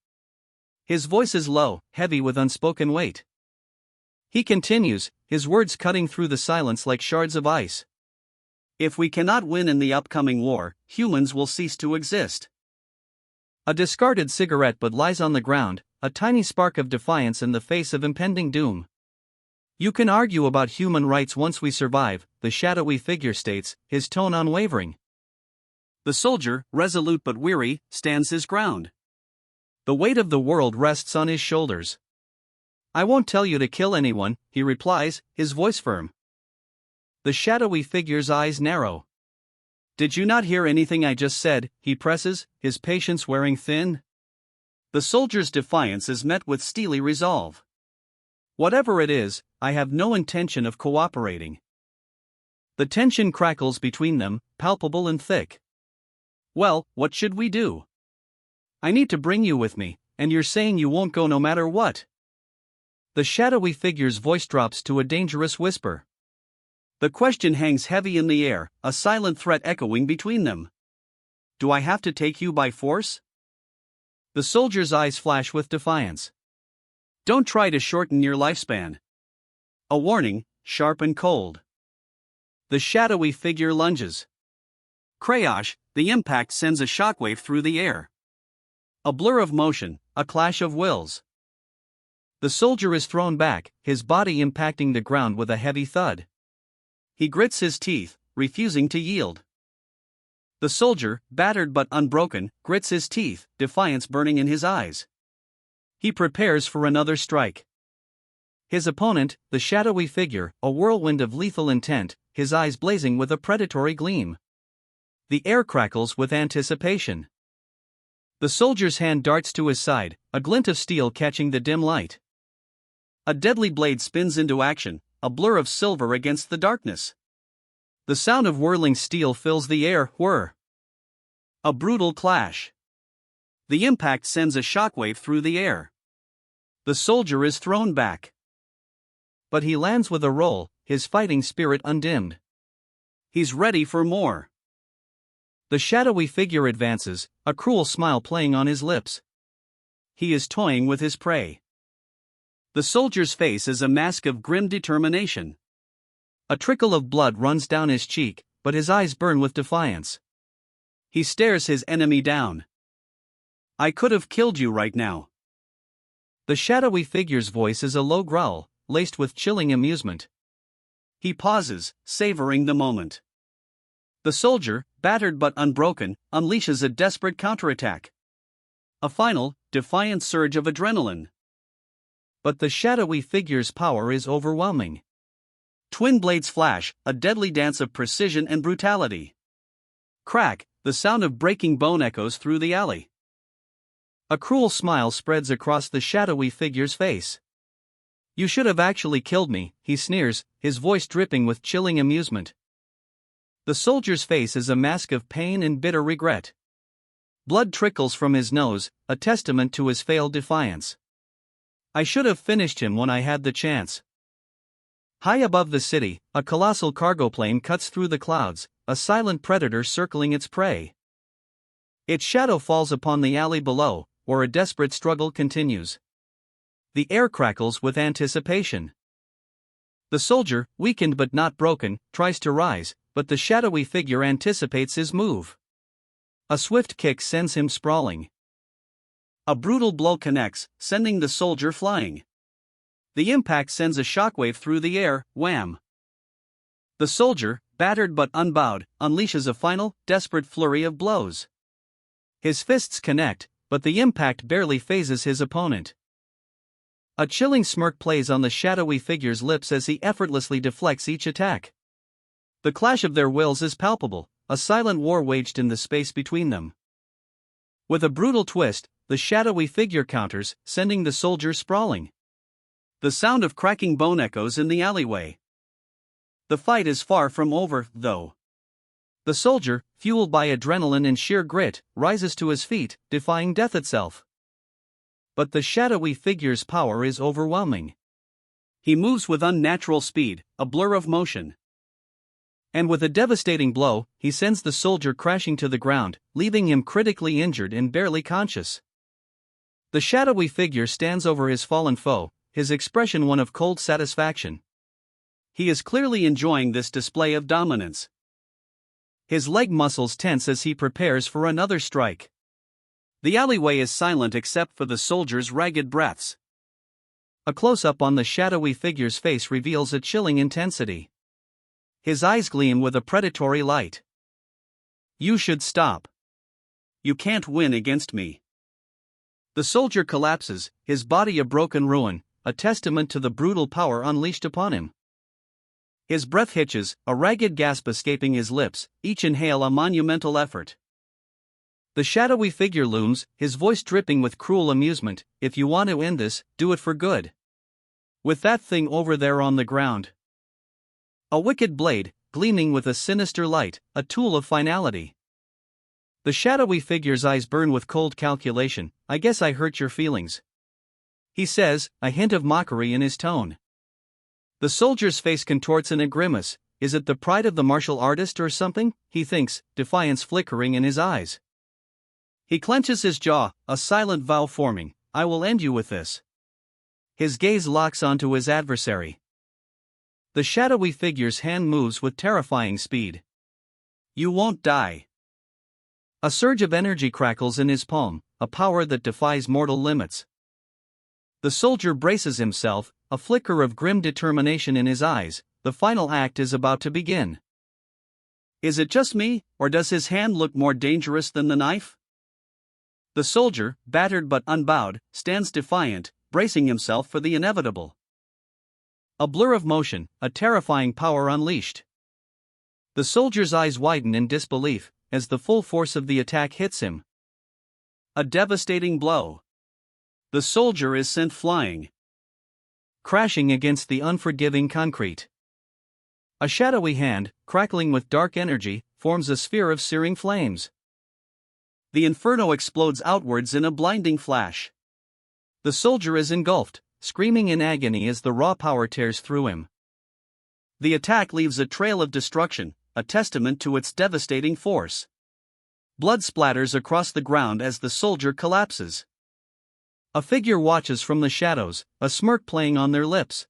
His voice is low, heavy with unspoken weight. He continues, his words cutting through the silence like shards of ice. "If we cannot win in the upcoming war, humans will cease to exist." A discarded cigarette butt lies on the ground, a tiny spark of defiance in the face of impending doom. "You can argue about human rights once we survive," the shadowy figure states, his tone unwavering. The soldier, resolute but weary, stands his ground. The weight of the world rests on his shoulders. "I won't tell you to kill anyone," he replies, his voice firm. The shadowy figure's eyes narrow. "Did you not hear anything I just said?" he presses, his patience wearing thin. The soldier's defiance is met with steely resolve. "Whatever it is, I have no intention of cooperating." The tension crackles between them, palpable and thick. "Well, what should we do? I need to bring you with me, and you're saying you won't go no matter what." The shadowy figure's voice drops to a dangerous whisper. The question hangs heavy in the air, a silent threat echoing between them. "Do I have to take you by force?" The soldier's eyes flash with defiance. "Don't try to shorten your lifespan." A warning, sharp and cold. The shadowy figure lunges. Crash, the impact sends a shockwave through the air. A blur of motion, a clash of wills. The soldier is thrown back, his body impacting the ground with a heavy thud. He grits his teeth, refusing to yield. The soldier, battered but unbroken, grits his teeth, defiance burning in his eyes. He prepares for another strike. His opponent, the shadowy figure, a whirlwind of lethal intent, his eyes blazing with a predatory gleam. The air crackles with anticipation. The soldier's hand darts to his side, a glint of steel catching the dim light. A deadly blade spins into action, a blur of silver against the darkness. The sound of whirling steel fills the air, whir. A brutal clash. The impact sends a shockwave through the air. The soldier is thrown back. But he lands with a roll, his fighting spirit undimmed. He's ready for more. The shadowy figure advances, a cruel smile playing on his lips. He is toying with his prey. The soldier's face is a mask of grim determination. A trickle of blood runs down his cheek, but his eyes burn with defiance. He stares his enemy down. I could have killed you right now. The shadowy figure's voice is a low growl, laced with chilling amusement. He pauses, savoring the moment. The soldier, battered but unbroken, unleashes a desperate counterattack. A final, defiant surge of adrenaline. But the shadowy figure's power is overwhelming. Twin blades flash, a deadly dance of precision and brutality. Crack, the sound of breaking bone echoes through the alley. A cruel smile spreads across the shadowy figure's face. You should have actually killed me, he sneers, his voice dripping with chilling amusement. The soldier's face is a mask of pain and bitter regret. Blood trickles from his nose, a testament to his failed defiance. I should have finished him when I had the chance. High above the city, a colossal cargo plane cuts through the clouds, a silent predator circling its prey. Its shadow falls upon the alley below, where a desperate struggle continues. The air crackles with anticipation. The soldier, weakened but not broken, tries to rise, but the shadowy figure anticipates his move. A swift kick sends him sprawling. A brutal blow connects, sending the soldier flying. The impact sends a shockwave through the air, wham! The soldier, battered but unbowed, unleashes a final, desperate flurry of blows. His fists connect, but the impact barely phases his opponent. A chilling smirk plays on the shadowy figure's lips as he effortlessly deflects each attack. The clash of their wills is palpable, a silent war waged in the space between them. With a brutal twist, the shadowy figure counters, sending the soldier sprawling. The sound of cracking bone echoes in the alleyway. The fight is far from over, though. The soldier, fueled by adrenaline and sheer grit, rises to his feet, defying death itself. But the shadowy figure's power is overwhelming. He moves with unnatural speed, a blur of motion. And with a devastating blow, he sends the soldier crashing to the ground, leaving him critically injured and barely conscious. The shadowy figure stands over his fallen foe, his expression one of cold satisfaction. He is clearly enjoying this display of dominance. His leg muscles tense as he prepares for another strike. The alleyway is silent except for the soldier's ragged breaths. A close-up on the shadowy figure's face reveals a chilling intensity. His eyes gleam with a predatory light. You should stop. You can't win against me. The soldier collapses, his body a broken ruin, a testament to the brutal power unleashed upon him. His breath hitches, a ragged gasp escaping his lips, each inhale a monumental effort. The shadowy figure looms, his voice dripping with cruel amusement. If you want to end this, do it for good. With that thing over there on the ground. A wicked blade, gleaming with a sinister light, a tool of finality. The shadowy figure's eyes burn with cold calculation. I guess I hurt your feelings. He says, a hint of mockery in his tone. The soldier's face contorts in a grimace. Is it the pride of the martial artist or something? He thinks, defiance flickering in his eyes. He clenches his jaw, a silent vow forming. I will end you with this. His gaze locks onto his adversary. The shadowy figure's hand moves with terrifying speed. You won't die. A surge of energy crackles in his palm, a power that defies mortal limits. The soldier braces himself, a flicker of grim determination in his eyes. The final act is about to begin. Is it just me, or does his hand look more dangerous than the knife? The soldier, battered but unbowed, stands defiant, bracing himself for the inevitable. A blur of motion, a terrifying power unleashed. The soldier's eyes widen in disbelief as the full force of the attack hits him. A devastating blow. The soldier is sent flying, crashing against the unforgiving concrete. A shadowy hand, crackling with dark energy, forms a sphere of searing flames. The inferno explodes outwards in a blinding flash. The soldier is engulfed, screaming in agony as the raw power tears through him. The attack leaves a trail of destruction, a testament to its devastating force. Blood splatters across the ground as the soldier collapses. A figure watches from the shadows, a smirk playing on their lips.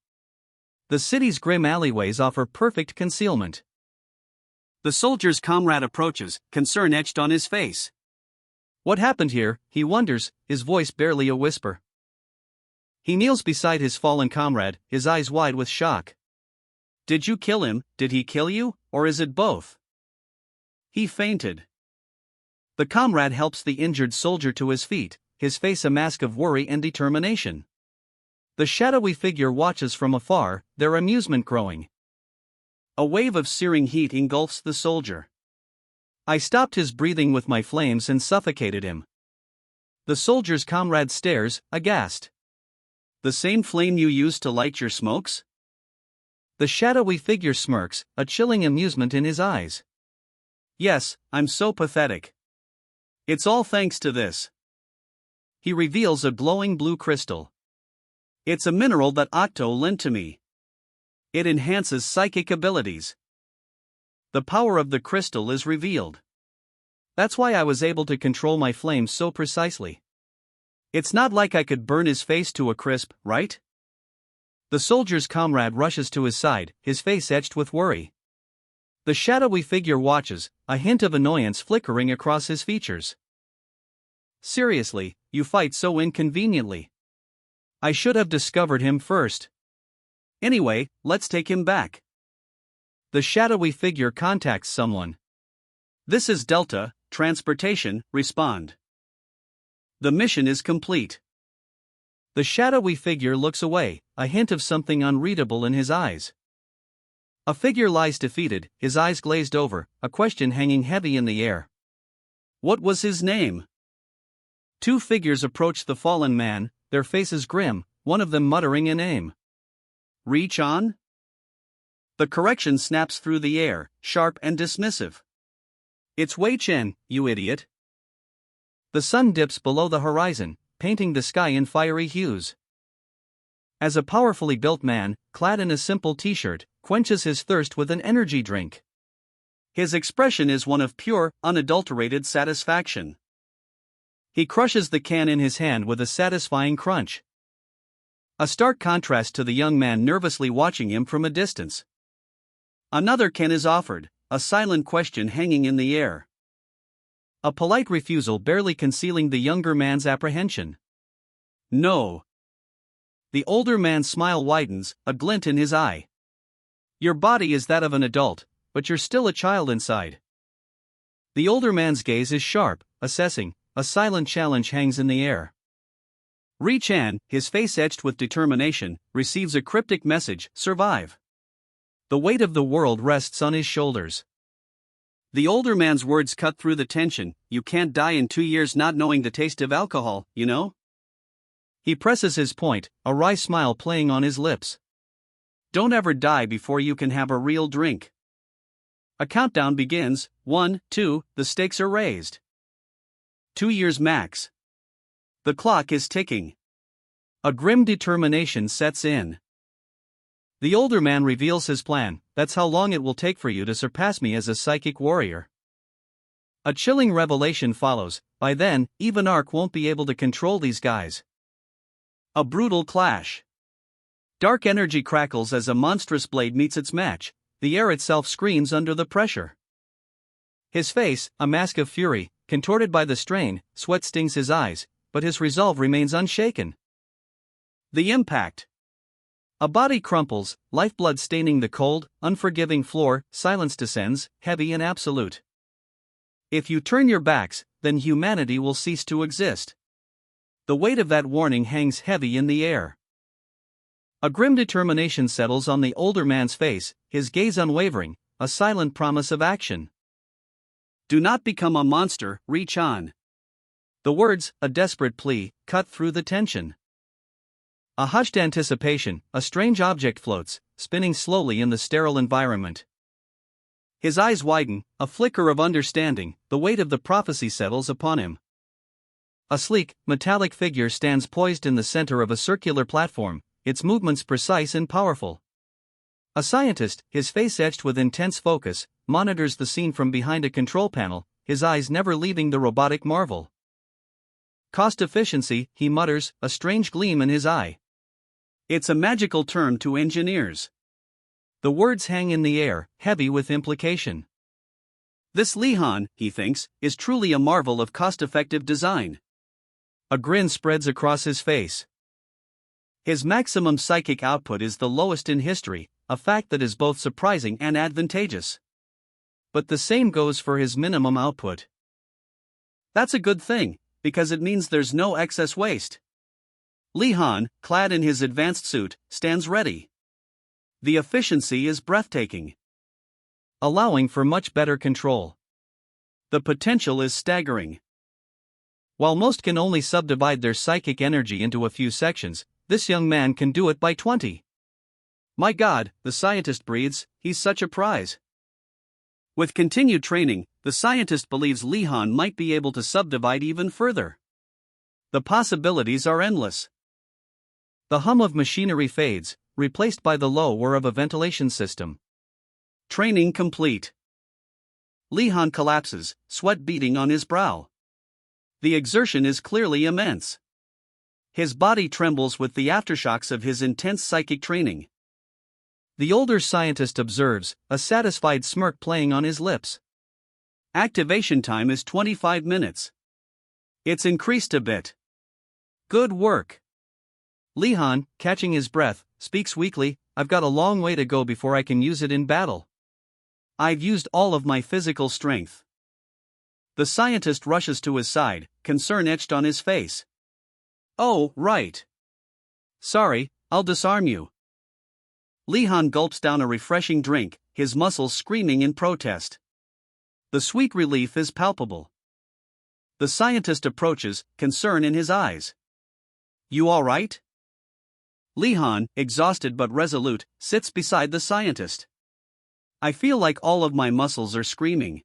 The city's grim alleyways offer perfect concealment. The soldier's comrade approaches, concern etched on his face. What happened here, he wonders, his voice barely a whisper. He kneels beside his fallen comrade, his eyes wide with shock. Did you kill him, did he kill you, or is it both? He fainted. The comrade helps the injured soldier to his feet, his face a mask of worry and determination. The shadowy figure watches from afar, their amusement growing. A wave of searing heat engulfs the soldier. I stopped his breathing with my flames and suffocated him. The soldier's comrade stares, aghast. The same flame you used to light your smokes? The shadowy figure smirks, a chilling amusement in his eyes. Yes, I'm so pathetic. It's all thanks to this. He reveals a glowing blue crystal. It's a mineral that Octo lent to me. It enhances psychic abilities. The power of the crystal is revealed. That's why I was able to control my flames so precisely. It's not like I could burn his face to a crisp, right? The soldier's comrade rushes to his side, his face etched with worry. The shadowy figure watches, a hint of annoyance flickering across his features. Seriously, you fight so inconveniently. I should have discovered him first. Anyway, let's take him back. The shadowy figure contacts someone. This is Delta, transportation, respond. The mission is complete. The shadowy figure looks away, a hint of something unreadable in his eyes. A figure lies defeated, his eyes glazed over, a question hanging heavy in the air. What was his name? Two figures approach the fallen man, their faces grim, one of them muttering a name. Reach on? The correction snaps through the air, sharp and dismissive. It's Wei Chen, you idiot. The sun dips below the horizon, painting the sky in fiery hues. As a powerfully built man, clad in a simple t-shirt, quenches his thirst with an energy drink. His expression is one of pure, unadulterated satisfaction. He crushes the can in his hand with a satisfying crunch. A stark contrast to the young man nervously watching him from a distance. Another can is offered, a silent question hanging in the air. A polite refusal barely concealing the younger man's apprehension. No. The older man's smile widens, a glint in his eye. Your body is that of an adult, but you're still a child inside. The older man's gaze is sharp, assessing, a silent challenge hangs in the air. Ri Chan, his face etched with determination, receives a cryptic message, survive. The weight of the world rests on his shoulders. The older man's words cut through the tension, you can't die in 2 years not knowing the taste of alcohol, you know? He presses his point, a wry smile playing on his lips. Don't ever die before you can have a real drink. A countdown begins, 1, 2, the stakes are raised. 2 years max. The clock is ticking. A grim determination sets in. The older man reveals his plan, that's how long it will take for you to surpass me as a psychic warrior. A chilling revelation follows, by then, even Ark won't be able to control these guys. A brutal clash. Dark energy crackles as a monstrous blade meets its match, the air itself screams under the pressure. His face, a mask of fury, contorted by the strain, sweat stings his eyes, but his resolve remains unshaken. The impact. A body crumples, lifeblood staining the cold, unforgiving floor, silence descends, heavy and absolute. If you turn your backs, then humanity will cease to exist. The weight of that warning hangs heavy in the air. A grim determination settles on the older man's face, his gaze unwavering, a silent promise of action. Do not become a monster, reach on. The words, a desperate plea, cut through the tension. A hushed anticipation, a strange object floats, spinning slowly in the sterile environment. His eyes widen, a flicker of understanding, the weight of the prophecy settles upon him. A sleek, metallic figure stands poised in the center of a circular platform, its movements precise and powerful. A scientist, his face etched with intense focus, monitors the scene from behind a control panel, his eyes never leaving the robotic marvel. Cost efficiency, he mutters, a strange gleam in his eye. It's a magical term to engineers. The words hang in the air, heavy with implication. This Li-Han, he thinks, is truly a marvel of cost-effective design. A grin spreads across his face. His maximum psychic output is the lowest in history, a fact that is both surprising and advantageous. But the same goes for his minimum output. That's a good thing, because it means there's no excess waste. Li-Han, clad in his advanced suit, stands ready. The efficiency is breathtaking, allowing for much better control. The potential is staggering. While most can only subdivide their psychic energy into a few sections, this young man can do it by 20. My God, the scientist breathes, he's such a prize. With continued training, the scientist believes Li-Han might be able to subdivide even further. The possibilities are endless. The hum of machinery fades, replaced by the low whir of a ventilation system. Training complete. Li-Han collapses, sweat beading on his brow. The exertion is clearly immense. His body trembles with the aftershocks of his intense psychic training. The older scientist observes, a satisfied smirk playing on his lips. Activation time is 25 minutes. It's increased a bit. Good work. Li-Han, catching his breath, speaks weakly, I've got a long way to go before I can use it in battle. I've used all of my physical strength. The scientist rushes to his side, concern etched on his face. Oh, right. Sorry, I'll disarm you. Li-Han gulps down a refreshing drink, his muscles screaming in protest. The sweet relief is palpable. The scientist approaches, concern in his eyes. You all right? Li-Han, exhausted but resolute, sits beside the scientist. I feel like all of my muscles are screaming.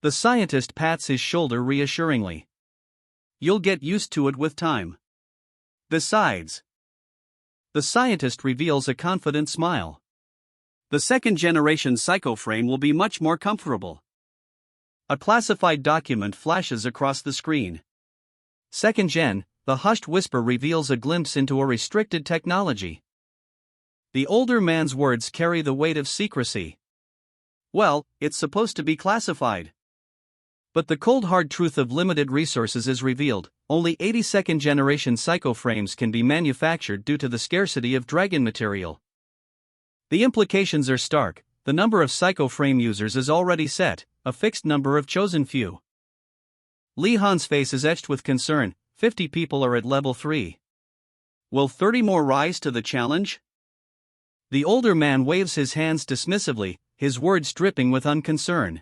The scientist pats his shoulder reassuringly. You'll get used to it with time. Besides, the scientist reveals a confident smile. The second-generation psychoframe will be much more comfortable. A classified document flashes across the screen. Second gen, the hushed whisper reveals a glimpse into a restricted technology. The older man's words carry the weight of secrecy. Well, it's supposed to be classified. But the cold hard truth of limited resources is revealed. Only 82nd generation psychoframes can be manufactured due to the scarcity of dragon material. The implications are stark. The number of psychoframe users is already set, a fixed number of chosen few. Li-Han's face is etched with concern, 50 people are at level 3. Will 30 more rise to the challenge? The older man waves his hands dismissively, his words dripping with unconcern.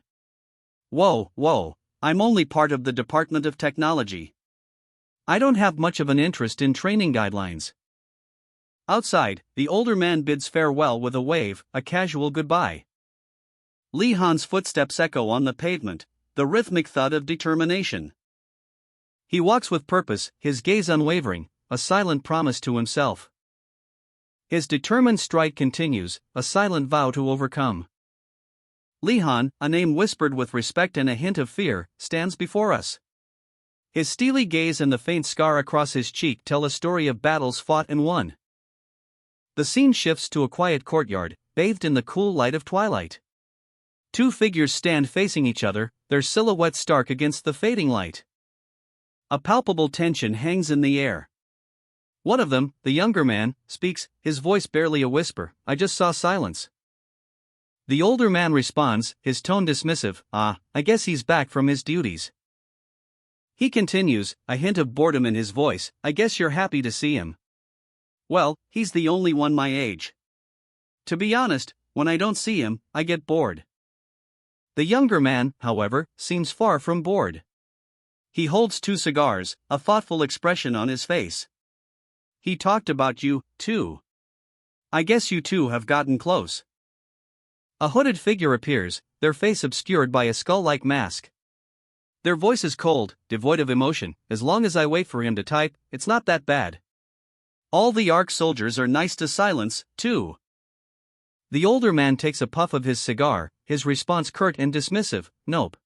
Whoa, I'm only part of the Department of Technology. I don't have much of an interest in training guidelines. Outside, the older man bids farewell with a wave, a casual goodbye. Li-Han's footsteps echo on the pavement, the rhythmic thud of determination. He walks with purpose, his gaze unwavering, a silent promise to himself. His determined stride continues, a silent vow to overcome. Li-Han, a name whispered with respect and a hint of fear, stands before us. His steely gaze and the faint scar across his cheek tell a story of battles fought and won. The scene shifts to a quiet courtyard, bathed in the cool light of twilight. Two figures stand facing each other, their silhouettes stark against the fading light. A palpable tension hangs in the air. One of them, the younger man, speaks, his voice barely a whisper, I just saw silence. The older man responds, his tone dismissive, I guess he's back from his duties. He continues, a hint of boredom in his voice, I guess you're happy to see him. Well, he's the only one my age. To be honest, when I don't see him, I get bored. The younger man, however, seems far from bored. He holds 2 cigars, a thoughtful expression on his face. He talked about you, too. I guess you two have gotten close. A hooded figure appears, their face obscured by a skull-like mask. Their voice is cold, devoid of emotion. As long as I wait for him to type, it's not that bad. All the ARC soldiers are nice to Silence, too. The older man takes a puff of his cigar, his response curt and dismissive, nope.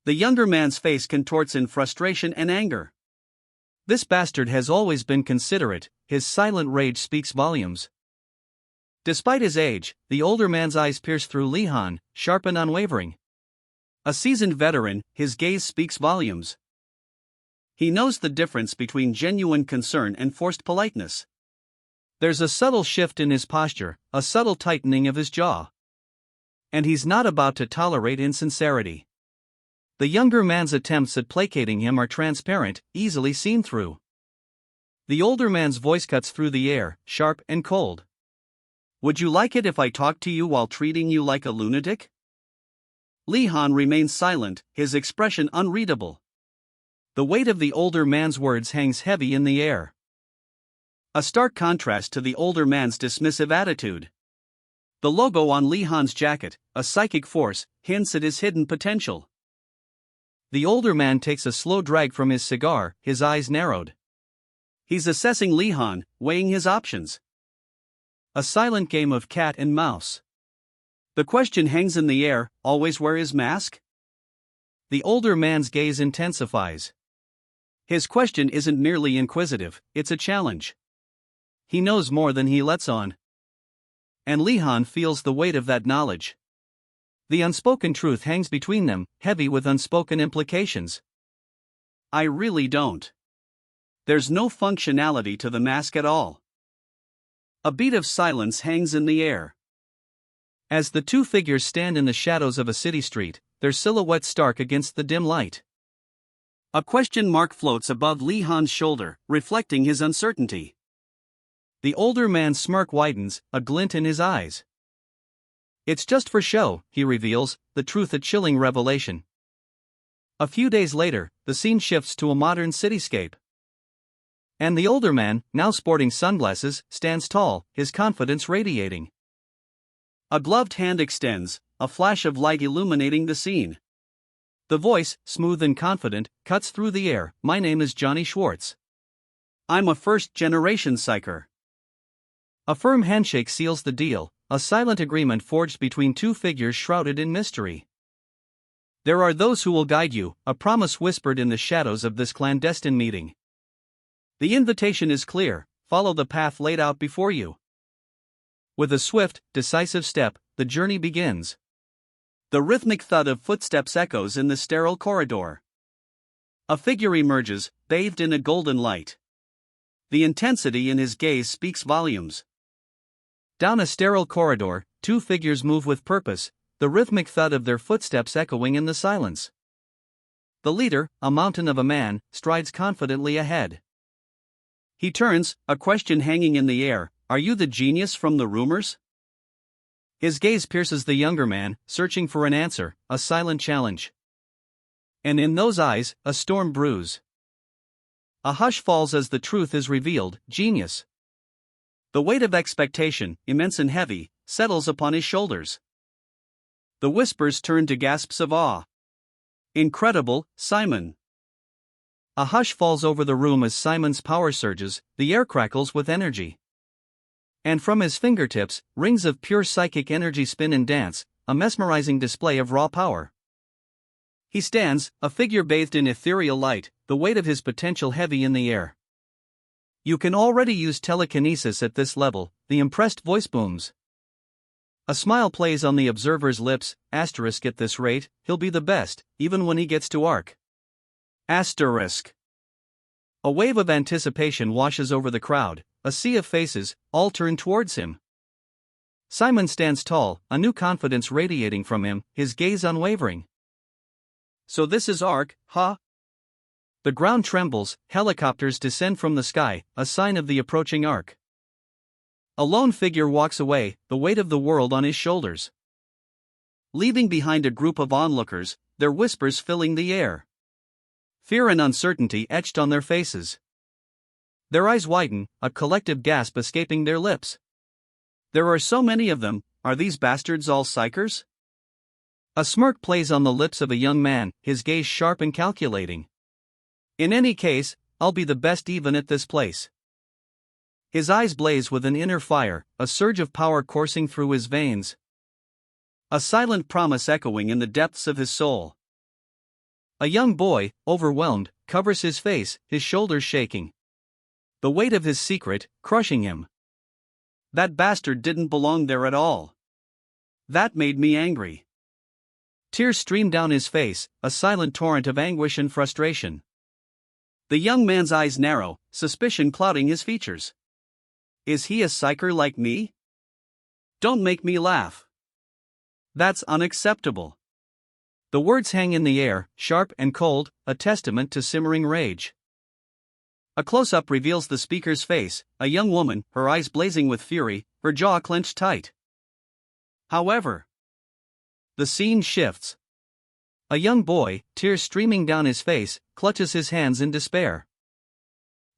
The younger man's face contorts in frustration and anger. This bastard has always been considerate, his silent rage speaks volumes. Despite his age, the older man's eyes pierce through Lee Han, sharp and unwavering. A seasoned veteran, his gaze speaks volumes. He knows the difference between genuine concern and forced politeness. There's a subtle shift in his posture, a subtle tightening of his jaw. And he's not about to tolerate insincerity. The younger man's attempts at placating him are transparent, easily seen through. The older man's voice cuts through the air, sharp and cold. Would you like it if I talked to you while treating you like a lunatic? Lee Han remains silent, his expression unreadable. The weight of the older man's words hangs heavy in the air. A stark contrast to the older man's dismissive attitude. The logo on Lee Han's jacket, a psychic force, hints at his hidden potential. The older man takes a slow drag from his cigar, his eyes narrowed. He's assessing Lee Han, weighing his options. A silent game of cat and mouse. The question hangs in the air, always wear his mask? The older man's gaze intensifies. His question isn't merely inquisitive, it's a challenge. He knows more than he lets on. And Lee Han feels the weight of that knowledge. The unspoken truth hangs between them, heavy with unspoken implications. I really don't. There's no functionality to the mask at all. A beat of silence hangs in the air. As the two figures stand in the shadows of a city street, their silhouettes stark against the dim light. A question mark floats above Lee Han's shoulder, reflecting his uncertainty. The older man's smirk widens, a glint in his eyes. It's just for show, he reveals, the truth a chilling revelation. A few days later, the scene shifts to a modern cityscape. And the older man, now sporting sunglasses, stands tall, his confidence radiating. A gloved hand extends, a flash of light illuminating the scene. The voice, smooth and confident, cuts through the air. My name is Johnny Schwartz. I'm a first-generation psyker. A firm handshake seals the deal, a silent agreement forged between two figures shrouded in mystery. There are those who will guide you, a promise whispered in the shadows of this clandestine meeting. The invitation is clear, follow the path laid out before you. With a swift, decisive step, the journey begins. The rhythmic thud of footsteps echoes in the sterile corridor. A figure emerges, bathed in a golden light. The intensity in his gaze speaks volumes. Down a sterile corridor, two figures move with purpose, the rhythmic thud of their footsteps echoing in the silence. The leader, a mountain of a man, strides confidently ahead. He turns, a question hanging in the air. Are you the genius from the rumors? His gaze pierces the younger man, searching for an answer, a silent challenge. And in those eyes, a storm brews. A hush falls as the truth is revealed, genius. The weight of expectation, immense and heavy, settles upon his shoulders. The whispers turn to gasps of awe. Incredible, Simon. A hush falls over the room as Simon's power surges, the air crackles with energy. And from his fingertips, rings of pure psychic energy spin and dance, a mesmerizing display of raw power. He stands, a figure bathed in ethereal light, the weight of his potential heavy in the air. You can already use telekinesis at this level, the impressed voice booms. A smile plays on the observer's lips, asterisk at this rate, he'll be the best, even when he gets to ARC. Asterisk. A wave of anticipation washes over the crowd, a sea of faces, all turn towards him. Simon stands tall, a new confidence radiating from him, his gaze unwavering. So this is ARC, huh? The ground trembles, helicopters descend from the sky, a sign of the approaching arc. A lone figure walks away, the weight of the world on his shoulders. Leaving behind a group of onlookers, their whispers filling the air. Fear and uncertainty etched on their faces. Their eyes widen, a collective gasp escaping their lips. There are so many of them, are these bastards all psychers? A smirk plays on the lips of a young man, his gaze sharp and calculating. In any case, I'll be the best even at this place. His eyes blaze with an inner fire, a surge of power coursing through his veins. A silent promise echoing in the depths of his soul. A young boy, overwhelmed, covers his face, his shoulders shaking. The weight of his secret, crushing him. That bastard didn't belong there at all. That made me angry. Tears streamed down his face, a silent torrent of anguish and frustration. The young man's eyes narrow, suspicion clouding his features. Is he a psycher like me? Don't make me laugh. That's unacceptable. The words hang in the air, sharp and cold, a testament to simmering rage. A close-up reveals the speaker's face, a young woman, her eyes blazing with fury, her jaw clenched tight. However, the scene shifts. A young boy, tears streaming down his face, clutches his hands in despair.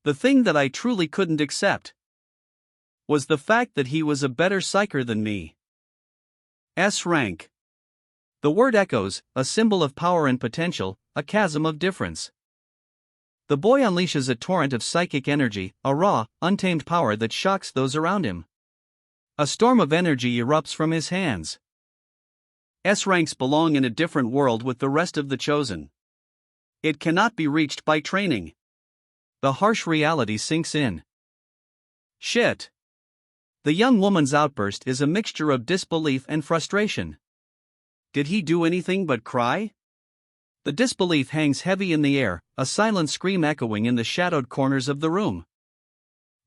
The thing that I truly couldn't accept was the fact that he was a better psycher than me. S rank. The word echoes, a symbol of power and potential, a chasm of difference. The boy unleashes a torrent of psychic energy, a raw, untamed power that shocks those around him. A storm of energy erupts from his hands. S ranks belong in a different world with the rest of the chosen. It cannot be reached by training. The harsh reality sinks in. Shit. The young woman's outburst is a mixture of disbelief and frustration. Did he do anything but cry? The disbelief hangs heavy in the air, a silent scream echoing in the shadowed corners of the room.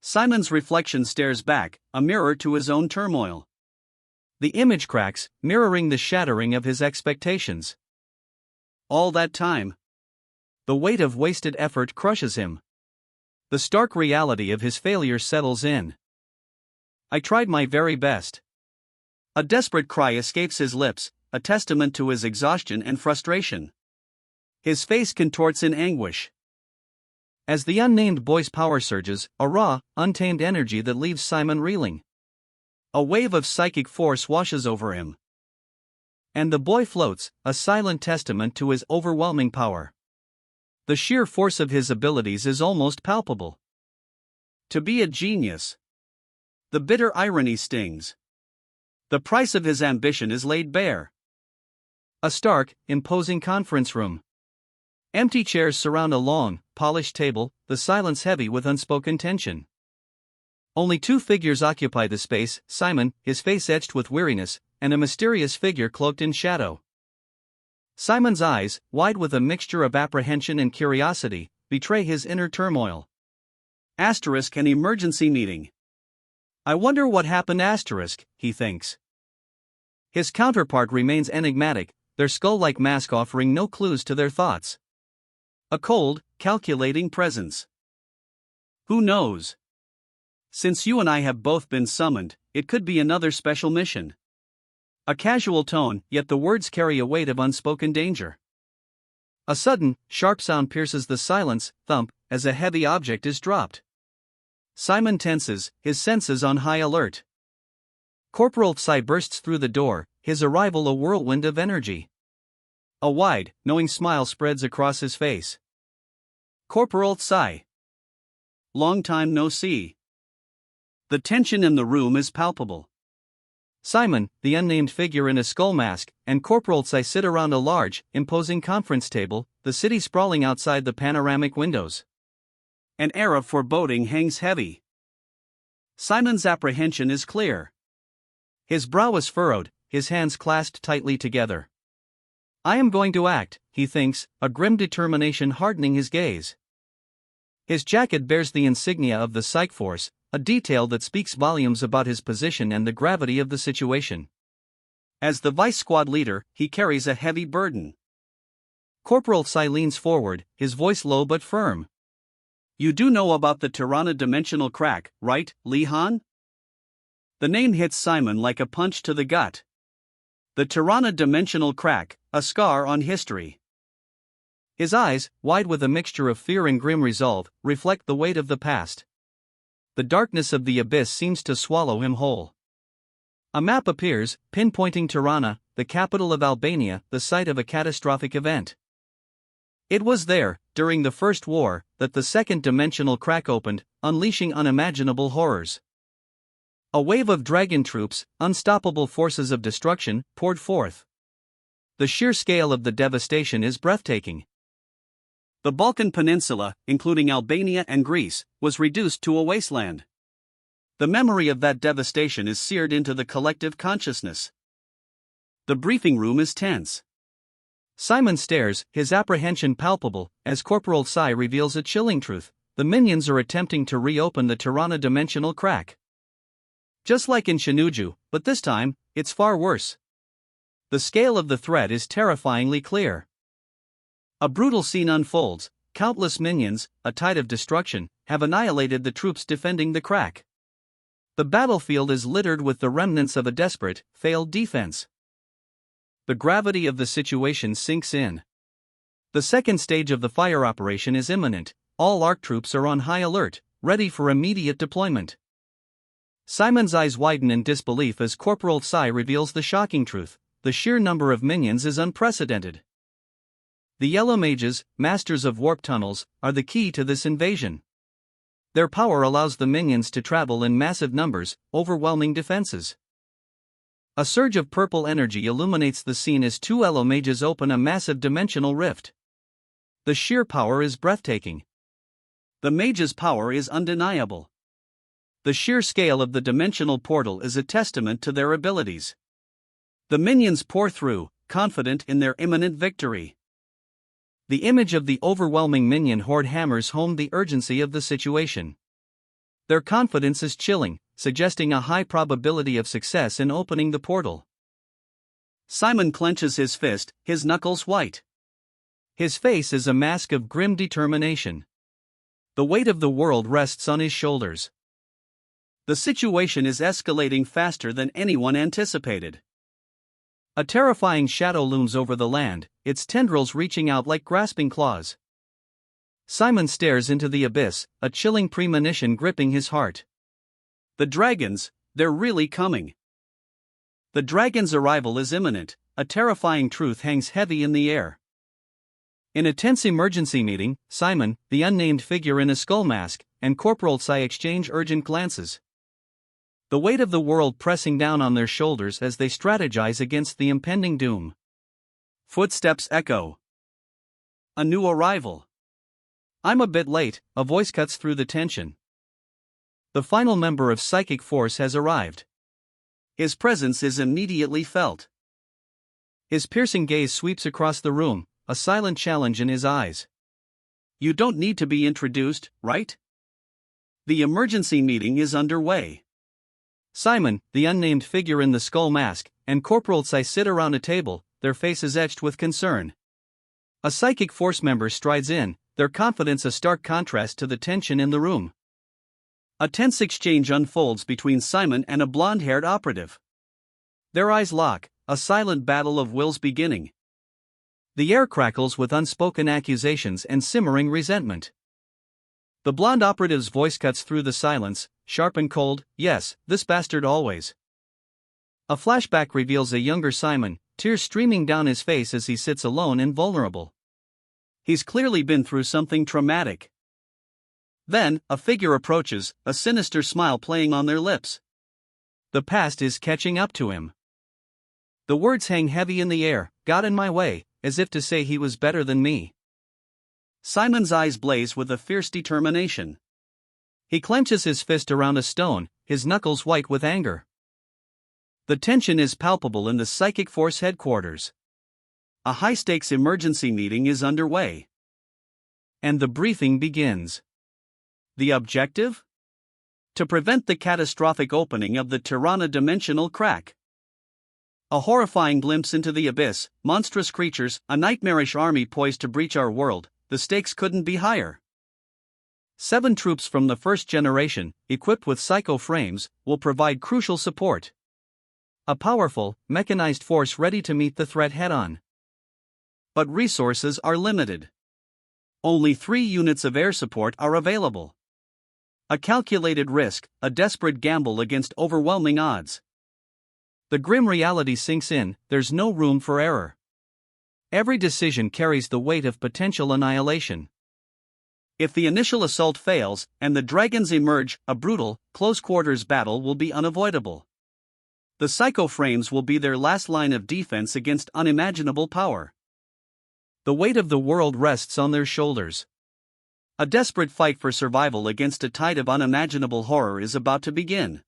Simon's reflection stares back, a mirror to his own turmoil. The image cracks, mirroring the shattering of his expectations. All that time. The weight of wasted effort crushes him. The stark reality of his failure settles in. I tried my very best. A desperate cry escapes his lips, a testament to his exhaustion and frustration. His face contorts in anguish. As the unnamed boy's power surges, a raw, untamed energy that leaves Simon reeling. A wave of psychic force washes over him. And the boy floats, a silent testament to his overwhelming power. The sheer force of his abilities is almost palpable. To be a genius. The bitter irony stings. The price of his ambition is laid bare. A stark, imposing conference room. Empty chairs surround a long, polished table, the silence heavy with unspoken tension. Only two figures occupy the space, Simon, his face etched with weariness, and a mysterious figure cloaked in shadow. Simon's eyes, wide with a mixture of apprehension and curiosity, betray his inner turmoil. An emergency meeting. I wonder what happened, he thinks. His counterpart remains enigmatic, their skull-like mask offering no clues to their thoughts. A cold, calculating presence. Who knows? Since you and I have both been summoned, it could be another special mission. A casual tone, yet the words carry a weight of unspoken danger. A sudden, sharp sound pierces the silence, thump, as a heavy object is dropped. Simon tenses, his senses on high alert. Corporal Tsai bursts through the door, his arrival a whirlwind of energy. A wide, knowing smile spreads across his face. Corporal Tsai. Long time no see. The tension in the room is palpable. Simon, the unnamed figure in a skull mask, and Corporal Tsai sit around a large, imposing conference table, the city sprawling outside the panoramic windows. An air of foreboding hangs heavy. Simon's apprehension is clear. His brow is furrowed, his hands clasped tightly together. I am going to act, he thinks, a grim determination hardening his gaze. His jacket bears the insignia of the Psych Force, a detail that speaks volumes about his position and the gravity of the situation. As the vice squad leader, he carries a heavy burden. Corporal Sai leans forward, his voice low but firm. You do know about the Tirana dimensional crack, right, Li Han? The name hits Simon like a punch to the gut. The Tirana dimensional crack, a scar on history. His eyes, wide with a mixture of fear and grim resolve, reflect the weight of the past. The darkness of the abyss seems to swallow him whole. A map appears, pinpointing Tirana, the capital of Albania, the site of a catastrophic event. It was there, during the First War, that the second dimensional crack opened, unleashing unimaginable horrors. A wave of dragon troops, unstoppable forces of destruction, poured forth. The sheer scale of the devastation is breathtaking. The Balkan Peninsula, including Albania and Greece, was reduced to a wasteland. The memory of that devastation is seared into the collective consciousness. The briefing room is tense. Simon stares, his apprehension palpable, as Corporal Sai reveals a chilling truth: the minions are attempting to reopen the Tirana dimensional crack. Just like in Shinuju, but this time, it's far worse. The scale of the threat is terrifyingly clear. A brutal scene unfolds. Countless minions, a tide of destruction, have annihilated the troops defending the crack. The battlefield is littered with the remnants of a desperate, failed defense. The gravity of the situation sinks in. The second stage of the fire operation is imminent. All ARC troops are on high alert, ready for immediate deployment. Simon's eyes widen in disbelief as Corporal Sai reveals the shocking truth: the sheer number of minions is unprecedented. The Yellow Mages, masters of warp tunnels, are the key to this invasion. Their power allows the minions to travel in massive numbers, overwhelming defenses. A surge of purple energy illuminates the scene as two Yellow Mages open a massive dimensional rift. The sheer power is breathtaking. The mages' power is undeniable. The sheer scale of the dimensional portal is a testament to their abilities. The minions pour through, confident in their imminent victory. The image of the overwhelming minion horde hammers home the urgency of the situation. Their confidence is chilling, suggesting a high probability of success in opening the portal. Simon clenches his fist, his knuckles white. His face is a mask of grim determination. The weight of the world rests on his shoulders. The situation is escalating faster than anyone anticipated. A terrifying shadow looms over the land, its tendrils reaching out like grasping claws. Simon stares into the abyss, a chilling premonition gripping his heart. The dragons, they're really coming. The dragon's arrival is imminent. A terrifying truth hangs heavy in the air. In a tense emergency meeting, Simon, the unnamed figure in a skull mask, and Corporal Sai exchange urgent glances. The weight of the world pressing down on their shoulders as they strategize against the impending doom. Footsteps echo. A new arrival. I'm a bit late, a voice cuts through the tension. The final member of Psychic Force has arrived. His presence is immediately felt. His piercing gaze sweeps across the room, a silent challenge in his eyes. You don't need to be introduced, right? The emergency meeting is underway. Simon, the unnamed figure in the skull mask, and Corporal Sai sit around a table, their faces etched with concern. A Psychic Force member strides in, their confidence a stark contrast to the tension in the room. A tense exchange unfolds between Simon and a blonde-haired operative. Their eyes lock, a silent battle of wills beginning. The air crackles with unspoken accusations and simmering resentment. The blonde operative's voice cuts through the silence, sharp and cold: yes, this bastard always. A flashback reveals a younger Simon, tears streaming down his face as he sits alone and vulnerable. He's clearly been through something traumatic. Then, a figure approaches, a sinister smile playing on their lips. The past is catching up to him. The words hang heavy in the air: got in my way, as if to say he was better than me. Simon's eyes blaze with a fierce determination. He clenches his fist around a stone, his knuckles white with anger. The tension is palpable in the Psychic Force headquarters. A high-stakes emergency meeting is underway. And the briefing begins. The objective? To prevent the catastrophic opening of the Tirana dimensional crack. A horrifying glimpse into the abyss, monstrous creatures, a nightmarish army poised to breach our world. The stakes couldn't be higher. 7 troops from the first generation, equipped with psycho frames, will provide crucial support. A powerful, mechanized force ready to meet the threat head-on. But resources are limited. Only 3 units of air support are available. A calculated risk, a desperate gamble against overwhelming odds. The grim reality sinks in, there's no room for error. Every decision carries the weight of potential annihilation. If the initial assault fails, and the dragons emerge, a brutal, close-quarters battle will be unavoidable. The psycho frames will be their last line of defense against unimaginable power. The weight of the world rests on their shoulders. A desperate fight for survival against a tide of unimaginable horror is about to begin.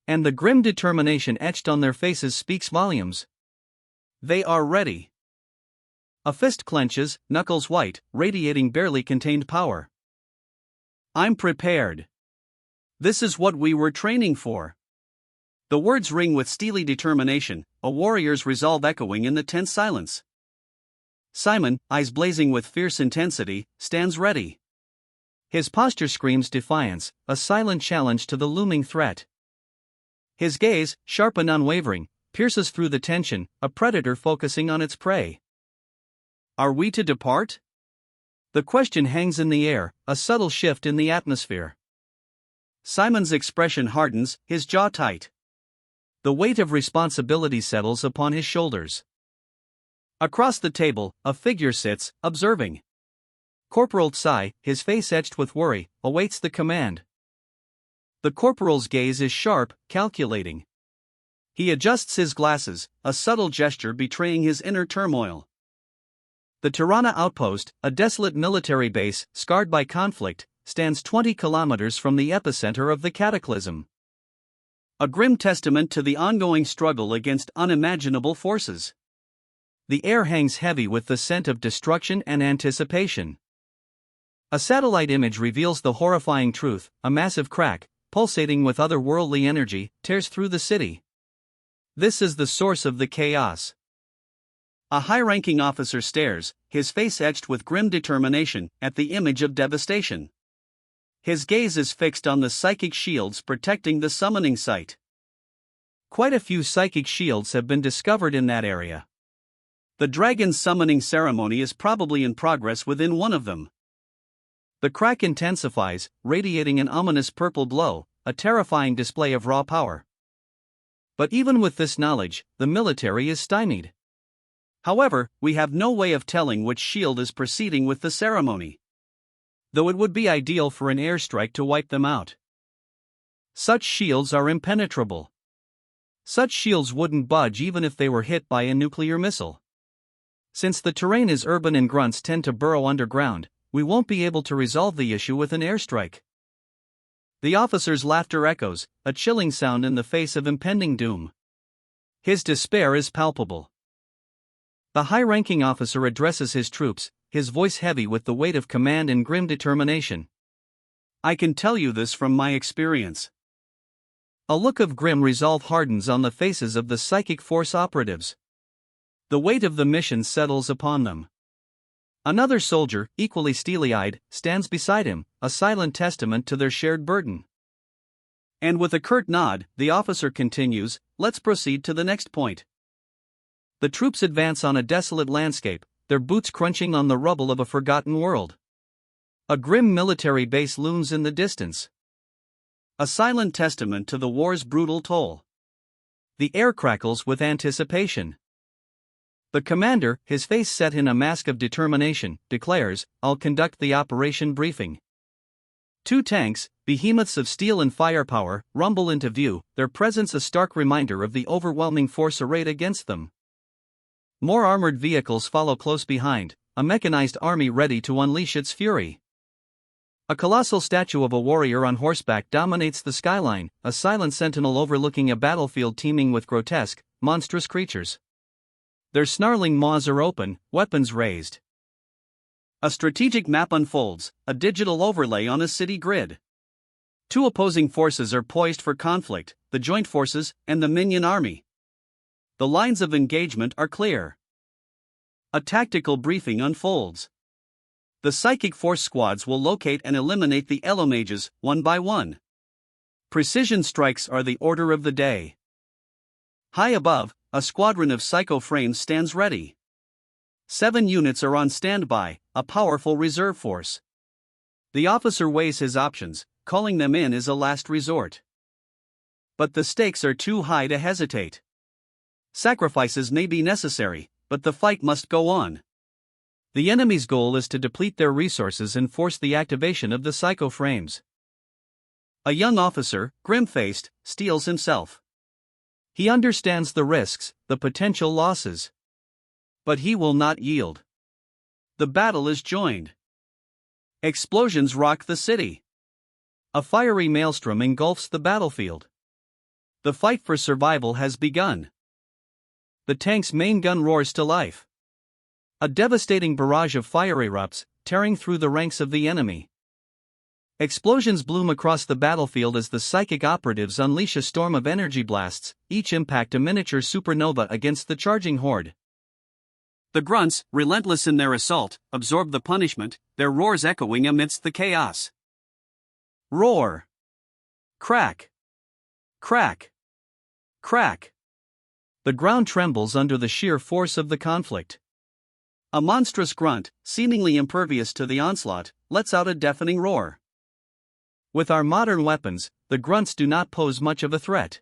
And the grim determination etched on their faces speaks volumes. They are ready. A fist clenches, knuckles white, radiating barely contained power. I'm prepared. This is what we were training for. The words ring with steely determination, a warrior's resolve echoing in the tense silence. Simon, eyes blazing with fierce intensity, stands ready. His posture screams defiance, a silent challenge to the looming threat. His gaze, sharp and unwavering, pierces through the tension, a predator focusing on its prey. Are we to depart? The question hangs in the air, a subtle shift in the atmosphere. Simon's expression hardens, his jaw tight. The weight of responsibility settles upon his shoulders. Across the table, a figure sits, observing. Corporal Tsai, his face etched with worry, awaits the command. The corporal's gaze is sharp, calculating. He adjusts his glasses, a subtle gesture betraying his inner turmoil. The Tirana outpost, a desolate military base, scarred by conflict, stands 20 kilometers from the epicenter of the cataclysm. A grim testament to the ongoing struggle against unimaginable forces. The air hangs heavy with the scent of destruction and anticipation. A satellite image reveals the horrifying truth, a massive crack, pulsating with otherworldly energy, tears through the city. This is the source of the chaos. A high-ranking officer stares, his face etched with grim determination, at the image of devastation. His gaze is fixed on the psychic shields protecting the summoning site. Quite a few psychic shields have been discovered in that area. The dragon's summoning ceremony is probably in progress within one of them. The crack intensifies, radiating an ominous purple glow, a terrifying display of raw power. But even with this knowledge, the military is stymied. However, we have no way of telling which shield is proceeding with the ceremony. Though it would be ideal for an airstrike to wipe them out. Such shields are impenetrable. Such shields wouldn't budge even if they were hit by a nuclear missile. Since the terrain is urban and grunts tend to burrow underground, we won't be able to resolve the issue with an airstrike. The officer's laughter echoes, a chilling sound in the face of impending doom. His despair is palpable. The high-ranking officer addresses his troops, his voice heavy with the weight of command and grim determination. I can tell you this from my experience. A look of grim resolve hardens on the faces of the psychic force operatives. The weight of the mission settles upon them. Another soldier, equally steely-eyed, stands beside him, a silent testament to their shared burden. And with a curt nod, the officer continues, let's proceed to the next point. The troops advance on a desolate landscape, their boots crunching on the rubble of a forgotten world. A grim military base looms in the distance. A silent testament to the war's brutal toll. The air crackles with anticipation. The commander, his face set in a mask of determination, declares, I'll conduct the operation briefing. 2 tanks, behemoths of steel and firepower, rumble into view, their presence a stark reminder of the overwhelming force arrayed against them. More armored vehicles follow close behind, a mechanized army ready to unleash its fury. A colossal statue of a warrior on horseback dominates the skyline, a silent sentinel overlooking a battlefield teeming with grotesque, monstrous creatures. Their snarling maws are open, weapons raised. A strategic map unfolds, a digital overlay on a city grid. 2 opposing forces are poised for conflict, the joint forces and the minion army. The lines of engagement are clear. A tactical briefing unfolds. The Psychic Force squads will locate and eliminate the Elomages, one by one. Precision strikes are the order of the day. High above, a squadron of Psycho Frames stands ready. 7 units are on standby, a powerful reserve force. The officer weighs his options, calling them in is a last resort. But the stakes are too high to hesitate. Sacrifices may be necessary, but the fight must go on. The enemy's goal is to deplete their resources and force the activation of the Psycho Frames. A young officer, grim-faced, steels himself. He understands the risks, the potential losses. But he will not yield. The battle is joined. Explosions rock the city. A fiery maelstrom engulfs the battlefield. The fight for survival has begun. The tank's main gun roars to life. A devastating barrage of fire erupts, tearing through the ranks of the enemy. Explosions bloom across the battlefield as the psychic operatives unleash a storm of energy blasts, each impact a miniature supernova against the charging horde. The grunts, relentless in their assault, absorb the punishment, their roars echoing amidst the chaos. Roar. Crack. Crack. Crack. The ground trembles under the sheer force of the conflict. A monstrous grunt, seemingly impervious to the onslaught, lets out a deafening roar. With our modern weapons, the grunts do not pose much of a threat.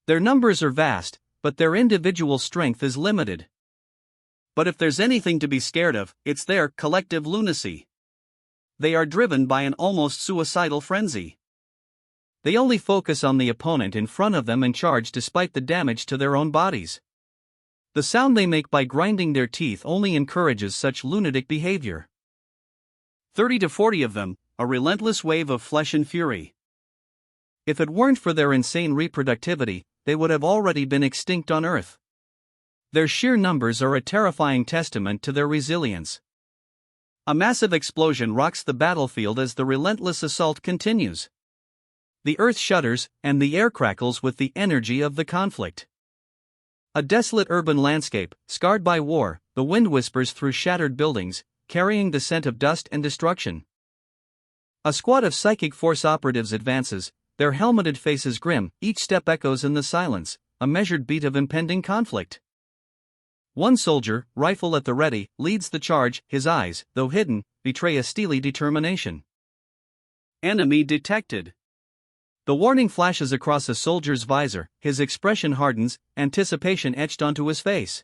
Their numbers are vast, but their individual strength is limited. But if there's anything to be scared of, it's their collective lunacy. They are driven by an almost suicidal frenzy. They only focus on the opponent in front of them and charge despite the damage to their own bodies. The sound they make by grinding their teeth only encourages such lunatic behavior. 30 to 40 of them, a relentless wave of flesh and fury. If it weren't for their insane reproductivity, they would have already been extinct on Earth. Their sheer numbers are a terrifying testament to their resilience. A massive explosion rocks the battlefield as the relentless assault continues. The earth shudders, and the air crackles with the energy of the conflict. A desolate urban landscape, scarred by war, the wind whispers through shattered buildings, carrying the scent of dust and destruction. A squad of Psychic Force operatives advances, their helmeted faces grim, each step echoes in the silence, a measured beat of impending conflict. One soldier, rifle at the ready, leads the charge, his eyes, though hidden, betray a steely determination. Enemy detected. The warning flashes across a soldier's visor, his expression hardens, anticipation etched onto his face.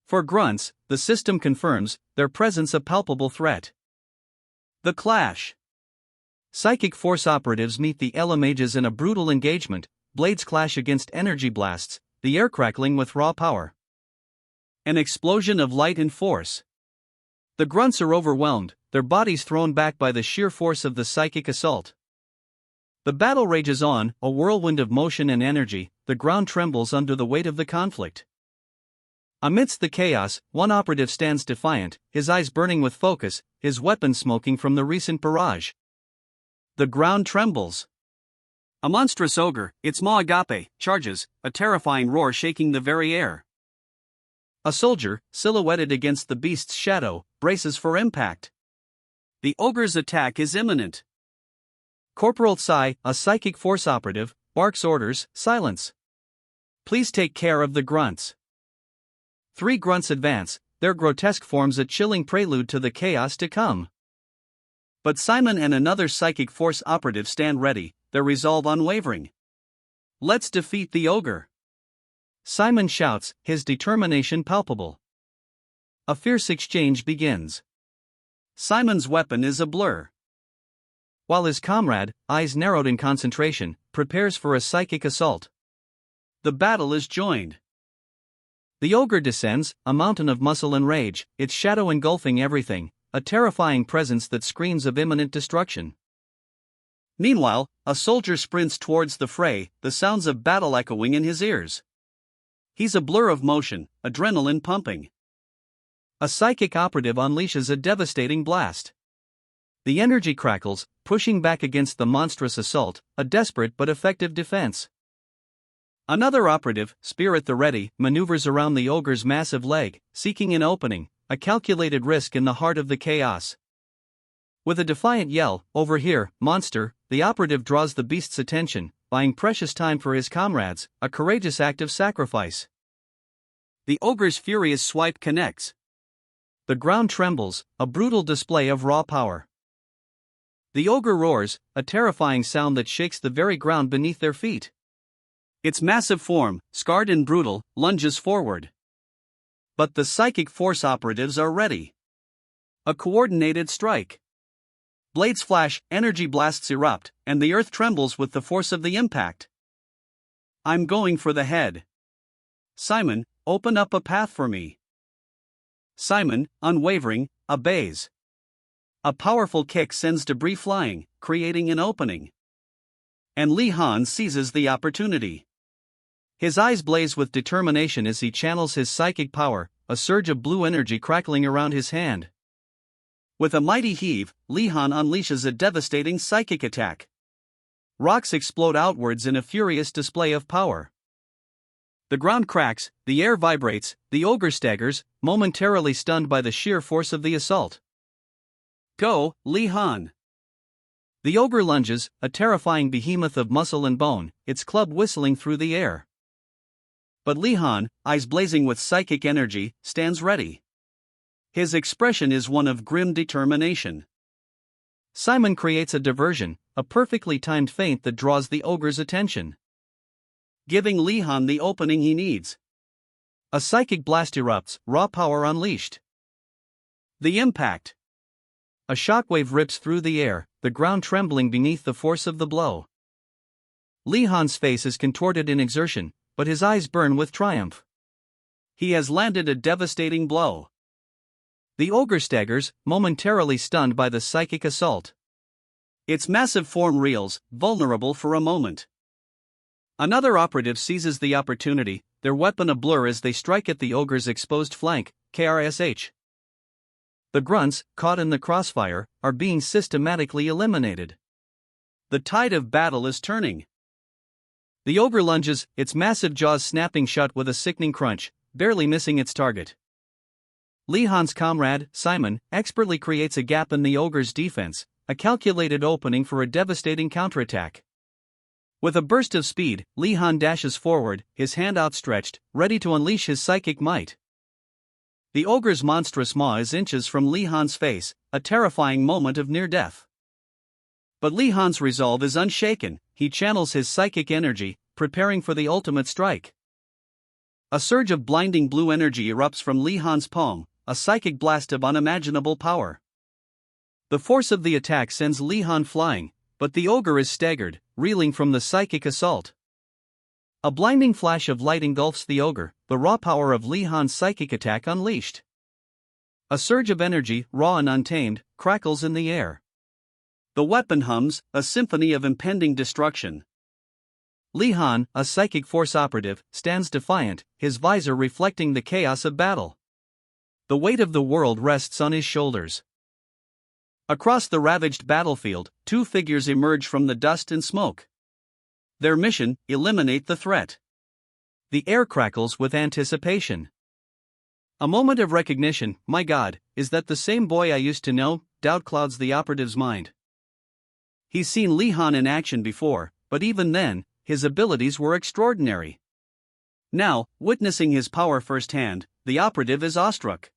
For grunts, the system confirms their presence a palpable threat. The clash. Psychic Force operatives meet the Elomages in a brutal engagement, blades clash against energy blasts, the air crackling with raw power. An explosion of light and force. The grunts are overwhelmed, their bodies thrown back by the sheer force of the psychic assault. The battle rages on, a whirlwind of motion and energy, the ground trembles under the weight of the conflict. Amidst the chaos, one operative stands defiant, his eyes burning with focus, his weapon smoking from the recent barrage. The ground trembles. A monstrous ogre, its maw agape, charges, a terrifying roar shaking the very air. A soldier, silhouetted against the beast's shadow, braces for impact. The ogre's attack is imminent. Corporal Tsai, a Psychic Force operative, barks orders, silence. Please take care of the grunts. 3 grunts advance, their grotesque forms a chilling prelude to the chaos to come. But Simon and another Psychic Force operative stand ready, their resolve unwavering. Let's defeat the ogre. Simon shouts, his determination palpable. A fierce exchange begins. Simon's weapon is a blur. While his comrade, eyes narrowed in concentration, prepares for a psychic assault. The battle is joined. The ogre descends, a mountain of muscle and rage, its shadow engulfing everything, a terrifying presence that screams of imminent destruction. Meanwhile, a soldier sprints towards the fray, the sounds of battle echoing in his ears. He's a blur of motion, adrenaline pumping. A psychic operative unleashes a devastating blast. The energy crackles, pushing back against the monstrous assault, a desperate but effective defense. Another operative, Spear at the ready, maneuvers around the ogre's massive leg, seeking an opening, a calculated risk in the heart of the chaos. With a defiant yell, "Over here, monster," the operative draws the beast's attention, buying precious time for his comrades, a courageous act of sacrifice. The ogre's furious swipe connects. The ground trembles, a brutal display of raw power. The ogre roars, a terrifying sound that shakes the very ground beneath their feet. Its massive form, scarred and brutal, lunges forward. But the psychic force operatives are ready. A coordinated strike. Blades flash, energy blasts erupt, and the earth trembles with the force of the impact. "I'm going for the head. Simon, open up a path for me." Simon, unwavering, obeys. A powerful kick sends debris flying, creating an opening. And Li Han seizes the opportunity. His eyes blaze with determination as he channels his psychic power, a surge of blue energy crackling around his hand. With a mighty heave, Li Han unleashes a devastating psychic attack. Rocks explode outwards in a furious display of power. The ground cracks, the air vibrates, the ogre staggers, momentarily stunned by the sheer force of the assault. "Go, Li Han!" The ogre lunges, a terrifying behemoth of muscle and bone, its club whistling through the air. But Li Han, eyes blazing with psychic energy, stands ready. His expression is one of grim determination. Simon creates a diversion, a perfectly timed feint that draws the ogre's attention, giving Li Han the opening he needs. A psychic blast erupts, raw power unleashed. The impact. A shockwave rips through the air, the ground trembling beneath the force of the blow. Li Han's face is contorted in exertion, but his eyes burn with triumph. He has landed a devastating blow. The ogre staggers, momentarily stunned by the psychic assault. Its massive form reels, vulnerable for a moment. Another operative seizes the opportunity, their weapon a blur as they strike at the ogre's exposed flank, KRSH. The grunts, caught in the crossfire, are being systematically eliminated. The tide of battle is turning. The ogre lunges, its massive jaws snapping shut with a sickening crunch, barely missing its target. Li Han's comrade, Simon, expertly creates a gap in the ogre's defense, a calculated opening for a devastating counterattack. With a burst of speed, Li Han dashes forward, his hand outstretched, ready to unleash his psychic might. The ogre's monstrous maw is inches from Li Han's face, a terrifying moment of near death. But Li Han's resolve is unshaken, he channels his psychic energy, preparing for the ultimate strike. A surge of blinding blue energy erupts from Li Han's palm, a psychic blast of unimaginable power. The force of the attack sends Li Han flying, but the ogre is staggered, reeling from the psychic assault. A blinding flash of light engulfs the ogre, the raw power of Li Han's psychic attack unleashed. A surge of energy, raw and untamed, crackles in the air. The weapon hums, a symphony of impending destruction. Li Han, a psychic force operative, stands defiant, his visor reflecting the chaos of battle. The weight of the world rests on his shoulders. Across the ravaged battlefield, two figures emerge from the dust and smoke. Their mission: eliminate the threat. The air crackles with anticipation. A moment of recognition. My God, is that the same boy I used to know? Doubt clouds the operative's mind. He's seen Li Han in action before, but even then, his abilities were extraordinary. Now, witnessing his power firsthand, the operative is awestruck.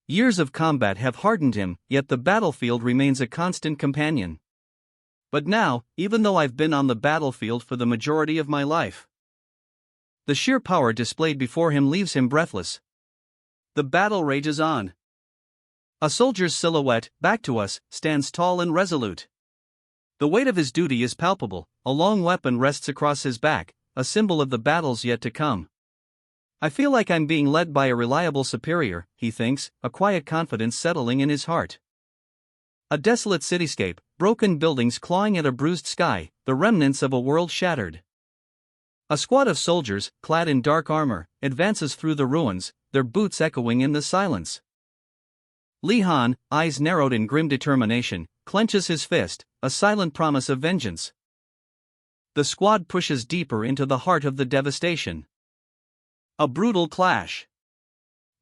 Years of combat have hardened him, yet the battlefield remains a constant companion. But now, even though I've been on the battlefield for the majority of my life, the sheer power displayed before him leaves him breathless. The battle rages on. A soldier's silhouette, back to us, stands tall and resolute. The weight of his duty is palpable, a long weapon rests across his back, a symbol of the battles yet to come. I feel like I'm being led by a reliable superior, he thinks, a quiet confidence settling in his heart. A desolate cityscape, broken buildings clawing at a bruised sky, the remnants of a world shattered. A squad of soldiers, clad in dark armor, advances through the ruins, their boots echoing in the silence. Li Han, eyes narrowed in grim determination, clenches his fist, a silent promise of vengeance. The squad pushes deeper into the heart of the devastation. A brutal clash.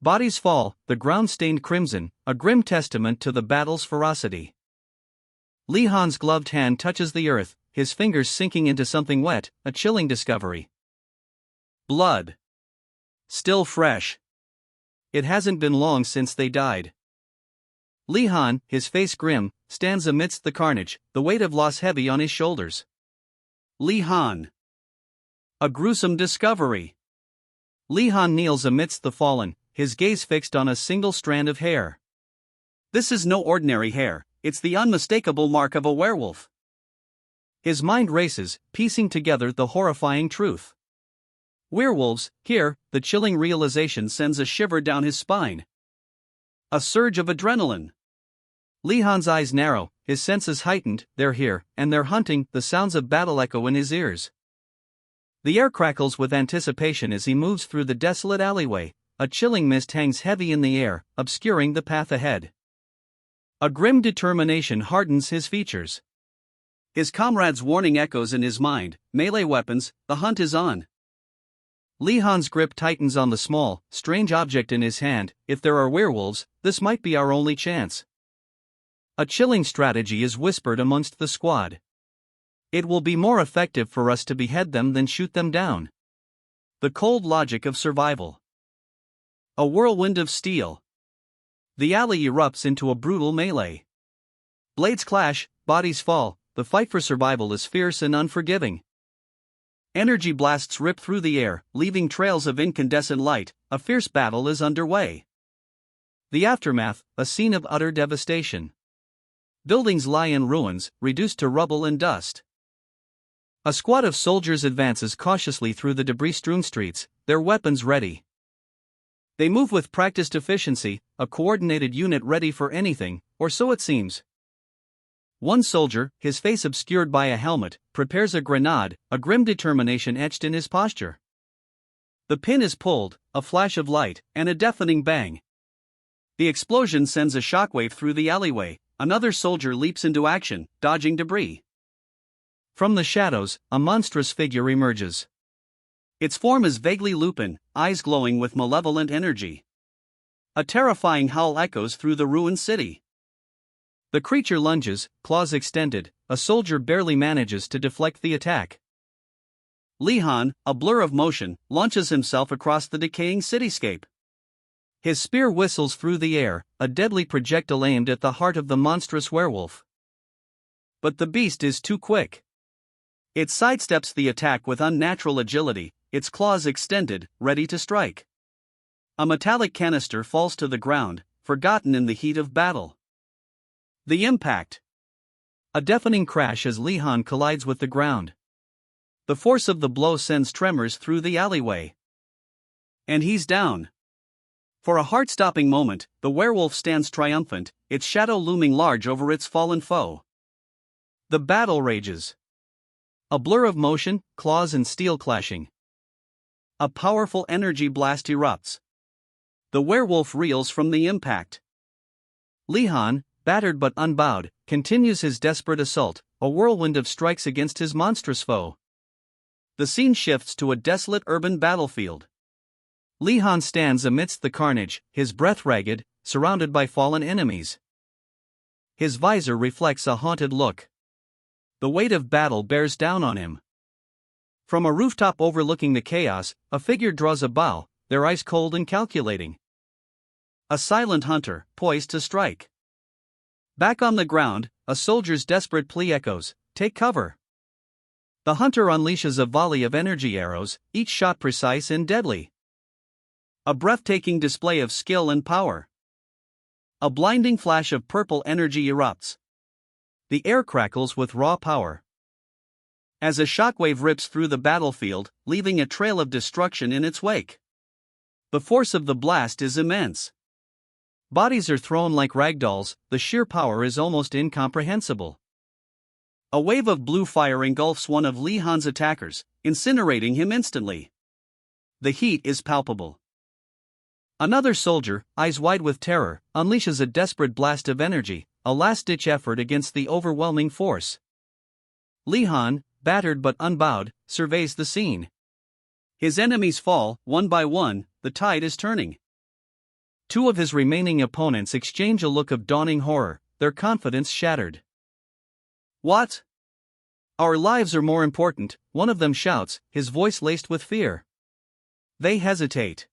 Bodies fall, the ground stained crimson, a grim testament to the battle's ferocity. Lee Han's gloved hand touches the earth, his fingers sinking into something wet, a chilling discovery. Blood. Still fresh. It hasn't been long since they died. Lee Han, his face grim, stands amidst the carnage, the weight of loss heavy on his shoulders. Lee Han. A gruesome discovery. Lee Han kneels amidst the fallen, his gaze fixed on a single strand of hair. This is no ordinary hair, it's the unmistakable mark of a werewolf. His mind races, piecing together the horrifying truth. Werewolves, here, the chilling realization sends a shiver down his spine. A surge of adrenaline. Lee Han's eyes narrow, his senses heightened, they're here, and they're hunting, the sounds of battle echo in his ears. The air crackles with anticipation as he moves through the desolate alleyway, a chilling mist hangs heavy in the air, obscuring the path ahead. A grim determination hardens his features. His comrades' warning echoes in his mind, melee weapons, the hunt is on. Lee Han's grip tightens on the small, strange object in his hand. If there are werewolves, this might be our only chance. A chilling strategy is whispered amongst the squad. It will be more effective for us to behead them than shoot them down. The cold logic of survival. A whirlwind of steel. The alley erupts into a brutal melee. Blades clash, bodies fall, the fight for survival is fierce and unforgiving. Energy blasts rip through the air, leaving trails of incandescent light. A fierce battle is underway. The aftermath, a scene of utter devastation. Buildings lie in ruins, reduced to rubble and dust. A squad of soldiers advances cautiously through the debris-strewn streets, their weapons ready. They move with practiced efficiency, a coordinated unit ready for anything, or so it seems. One soldier, his face obscured by a helmet, prepares a grenade, a grim determination etched in his posture. The pin is pulled, a flash of light, and a deafening bang. The explosion sends a shockwave through the alleyway. Another soldier leaps into action, dodging debris. From the shadows, a monstrous figure emerges. Its form is vaguely lupin, eyes glowing with malevolent energy. A terrifying howl echoes through the ruined city. The creature lunges, claws extended, a soldier barely manages to deflect the attack. Lee Han, a blur of motion, launches himself across the decaying cityscape. His spear whistles through the air, a deadly projectile aimed at the heart of the monstrous werewolf. But the beast is too quick. It sidesteps the attack with unnatural agility, its claws extended, ready to strike. A metallic canister falls to the ground, forgotten in the heat of battle. The impact. A deafening crash as Lee Han collides with the ground. The force of the blow sends tremors through the alleyway. And he's down. For a heart-stopping moment, the werewolf stands triumphant, its shadow looming large over its fallen foe. The battle rages. A blur of motion, claws and steel clashing. A powerful energy blast erupts. The werewolf reels from the impact. Lee Han, battered but unbowed, continues his desperate assault, a whirlwind of strikes against his monstrous foe. The scene shifts to a desolate urban battlefield. Lee Han stands amidst the carnage, his breath ragged, surrounded by fallen enemies. His visor reflects a haunted look. The weight of battle bears down on him. From a rooftop overlooking the chaos, a figure draws a bow, their eyes cold and calculating. A silent hunter, poised to strike. Back on the ground, a soldier's desperate plea echoes, "Take cover." The hunter unleashes a volley of energy arrows, each shot precise and deadly. A breathtaking display of skill and power. A blinding flash of purple energy erupts. The air crackles with raw power. As a shockwave rips through the battlefield, leaving a trail of destruction in its wake. The force of the blast is immense. Bodies are thrown like ragdolls, the sheer power is almost incomprehensible. A wave of blue fire engulfs one of Lee Han's attackers, incinerating him instantly. The heat is palpable. Another soldier, eyes wide with terror, unleashes a desperate blast of energy, a last-ditch effort against the overwhelming force. Lee Han, battered but unbowed, surveys the scene. His enemies fall, one by one, the tide is turning. Two of his remaining opponents exchange a look of dawning horror, their confidence shattered. What? Our lives are more important, one of them shouts, his voice laced with fear. They hesitate.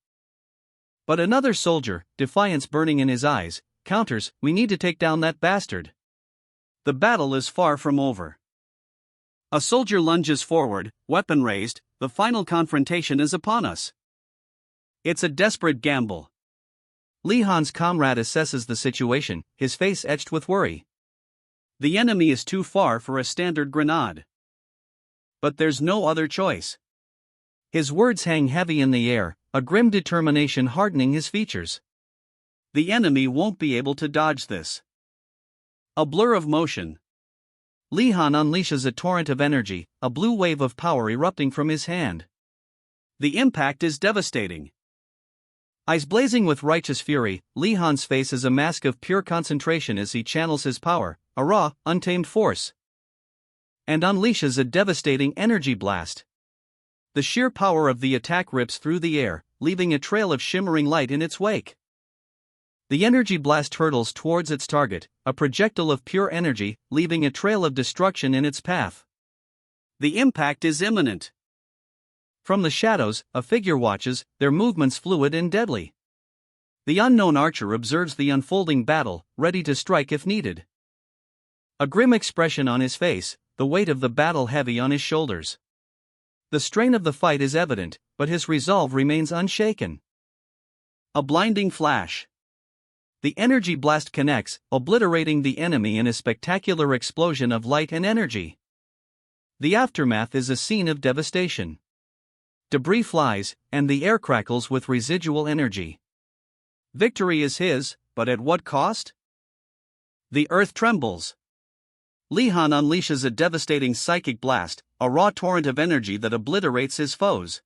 But another soldier, defiance burning in his eyes, counters, we need to take down that bastard. The battle is far from over. A soldier lunges forward, weapon raised, the final confrontation is upon us. It's a desperate gamble. Lee Han's comrade assesses the situation, his face etched with worry. The enemy is too far for a standard grenade. But there's no other choice. His words hang heavy in the air, a grim determination hardening his features. The enemy won't be able to dodge this. A blur of motion. Lee Han unleashes a torrent of energy, a blue wave of power erupting from his hand. The impact is devastating. Eyes blazing with righteous fury, Lee Han's face is a mask of pure concentration as he channels his power, a raw, untamed force, and unleashes a devastating energy blast. The sheer power of the attack rips through the air, leaving a trail of shimmering light in its wake. The energy blast hurtles towards its target, a projectile of pure energy, leaving a trail of destruction in its path. The impact is imminent. From the shadows, a figure watches, their movements fluid and deadly. The unknown archer observes the unfolding battle, ready to strike if needed. A grim expression on his face, the weight of the battle heavy on his shoulders. The strain of the fight is evident, but his resolve remains unshaken. A blinding flash. The energy blast connects, obliterating the enemy in a spectacular explosion of light and energy. The aftermath is a scene of devastation. Debris flies, and the air crackles with residual energy. Victory is his, but at what cost? The earth trembles. Lee Han unleashes a devastating psychic blast, a raw torrent of energy that obliterates his foes,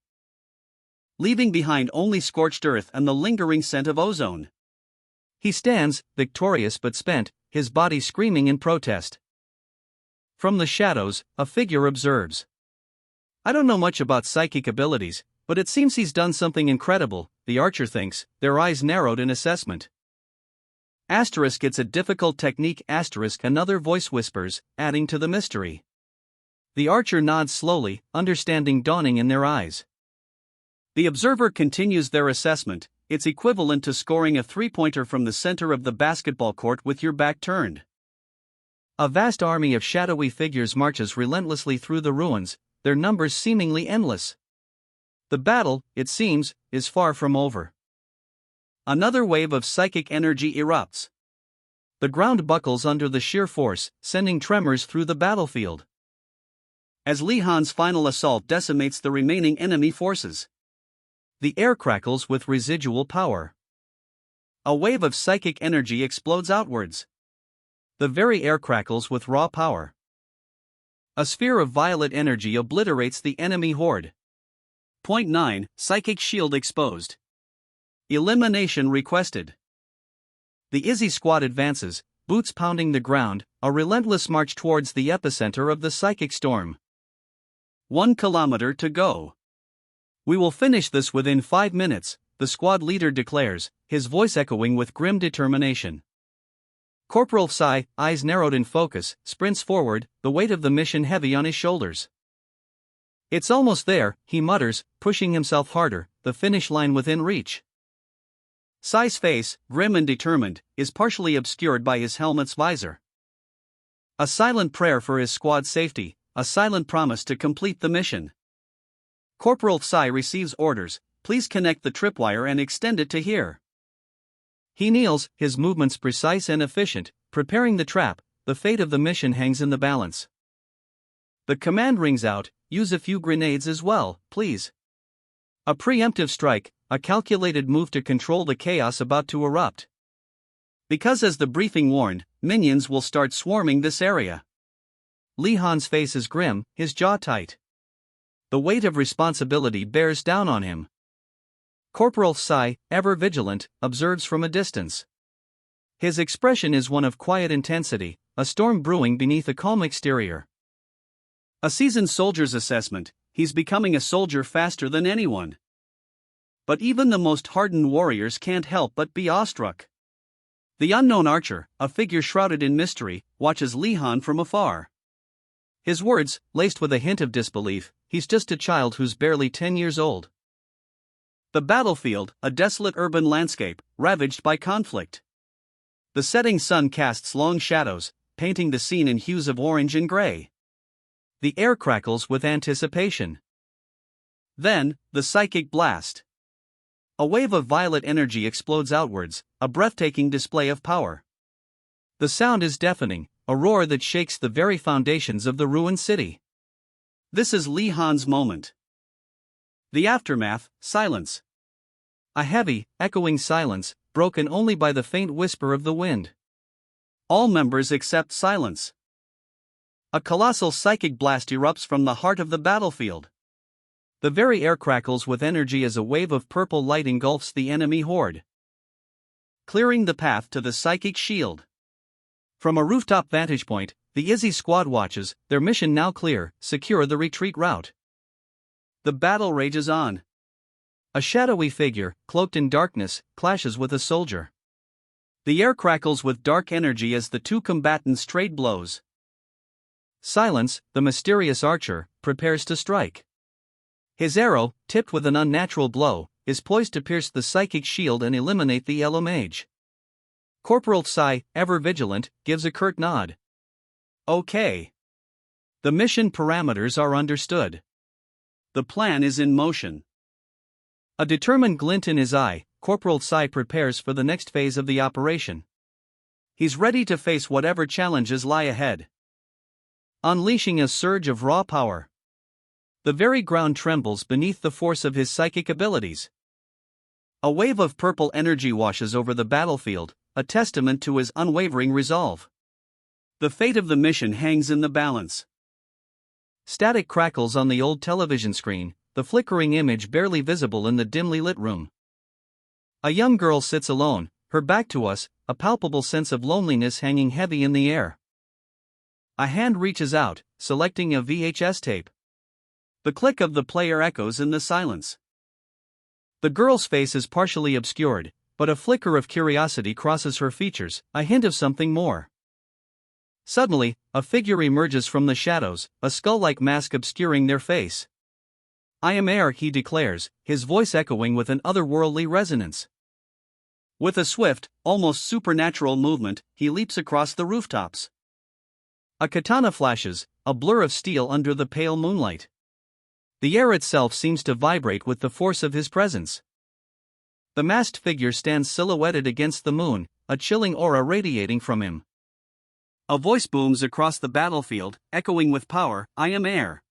leaving behind only scorched earth and the lingering scent of ozone. He stands, victorious but spent, his body screaming in protest. From the shadows, a figure observes. I don't know much about psychic abilities, but it seems he's done something incredible, the archer thinks, their eyes narrowed in assessment. Asterisk, it's a difficult technique, asterisk, another voice whispers, adding to the mystery. The archer nods slowly, understanding dawning in their eyes. The observer continues their assessment. It's equivalent to scoring a three-pointer from the center of the basketball court with your back turned. A vast army of shadowy figures marches relentlessly through the ruins, their numbers seemingly endless. The battle, it seems, is far from over. Another wave of psychic energy erupts. The ground buckles under the sheer force, sending tremors through the battlefield. As Lee Han's final assault decimates the remaining enemy forces, the air crackles with residual power. A wave of psychic energy explodes outwards. The very air crackles with raw power. A sphere of violet energy obliterates the enemy horde. Point 9, Psychic shield exposed. Elimination requested. The Izzy squad advances, boots pounding the ground, a relentless march towards the epicenter of the psychic storm. 1 kilometer to go. We will finish this within 5 minutes, the squad leader declares, his voice echoing with grim determination. Corporal Psy, eyes narrowed in focus, sprints forward, the weight of the mission heavy on his shoulders. It's almost there, he mutters, pushing himself harder, the finish line within reach. Psy's face, grim and determined, is partially obscured by his helmet's visor. A silent prayer for his squad's safety, a silent promise to complete the mission. Corporal Psy receives orders, please connect the tripwire and extend it to here. He kneels, his movements precise and efficient, preparing the trap. The fate of the mission hangs in the balance. The command rings out, use a few grenades as well, please. A preemptive strike, a calculated move to control the chaos about to erupt. Because as the briefing warned, minions will start swarming this area. Lee Han's face is grim, his jaw tight. The weight of responsibility bears down on him. Corporal Psy, ever vigilant, observes from a distance. His expression is one of quiet intensity, a storm brewing beneath a calm exterior. A seasoned soldier's assessment: he's becoming a soldier faster than anyone. But even the most hardened warriors can't help but be awestruck. The unknown archer, a figure shrouded in mystery, watches Lee Han from afar. His words, laced with a hint of disbelief: he's just a child who's barely 10 years old. The battlefield, a desolate urban landscape, ravaged by conflict. The setting sun casts long shadows, painting the scene in hues of orange and gray. The air crackles with anticipation. Then, the psychic blast. A wave of violet energy explodes outwards, a breathtaking display of power. The sound is deafening, a roar that shakes the very foundations of the ruined city. This is Lee Han's moment. The aftermath: silence. A heavy, echoing silence, broken only by the faint whisper of the wind. All members accept silence. A colossal psychic blast erupts from the heart of the battlefield. The very air crackles with energy as a wave of purple light engulfs the enemy horde, clearing the path to the psychic shield. From a rooftop vantage point, the Izzy squad watches, their mission now clear: secure the retreat route. The battle rages on. A shadowy figure, cloaked in darkness, clashes with a soldier. The air crackles with dark energy as the two combatants trade blows. Silence, the mysterious archer, prepares to strike. His arrow, tipped with an unnatural blow, is poised to pierce the psychic shield and eliminate the yellow mage. Corporal Psy, ever vigilant, gives a curt nod. Okay. The mission parameters are understood. The plan is in motion. A determined glint in his eye, Corporal Psy prepares for the next phase of the operation. He's ready to face whatever challenges lie ahead. Unleashing a surge of raw power. The very ground trembles beneath the force of his psychic abilities. A wave of purple energy washes over the battlefield, a testament to his unwavering resolve. The fate of the mission hangs in the balance. Static crackles on the old television screen, the flickering image barely visible in the dimly lit room. A young girl sits alone, her back to us, a palpable sense of loneliness hanging heavy in the air. A hand reaches out, selecting a VHS tape. The click of the player echoes in the silence. The girl's face is partially obscured, but a flicker of curiosity crosses her features, a hint of something more. Suddenly, a figure emerges from the shadows, a skull-like mask obscuring their face. "I am air," he declares, his voice echoing with an otherworldly resonance. With a swift, almost supernatural movement, he leaps across the rooftops. A katana flashes, a blur of steel under the pale moonlight. The air itself seems to vibrate with the force of his presence. The masked figure stands silhouetted against the moon, a chilling aura radiating from him. A voice booms across the battlefield, echoing with power: "I am air."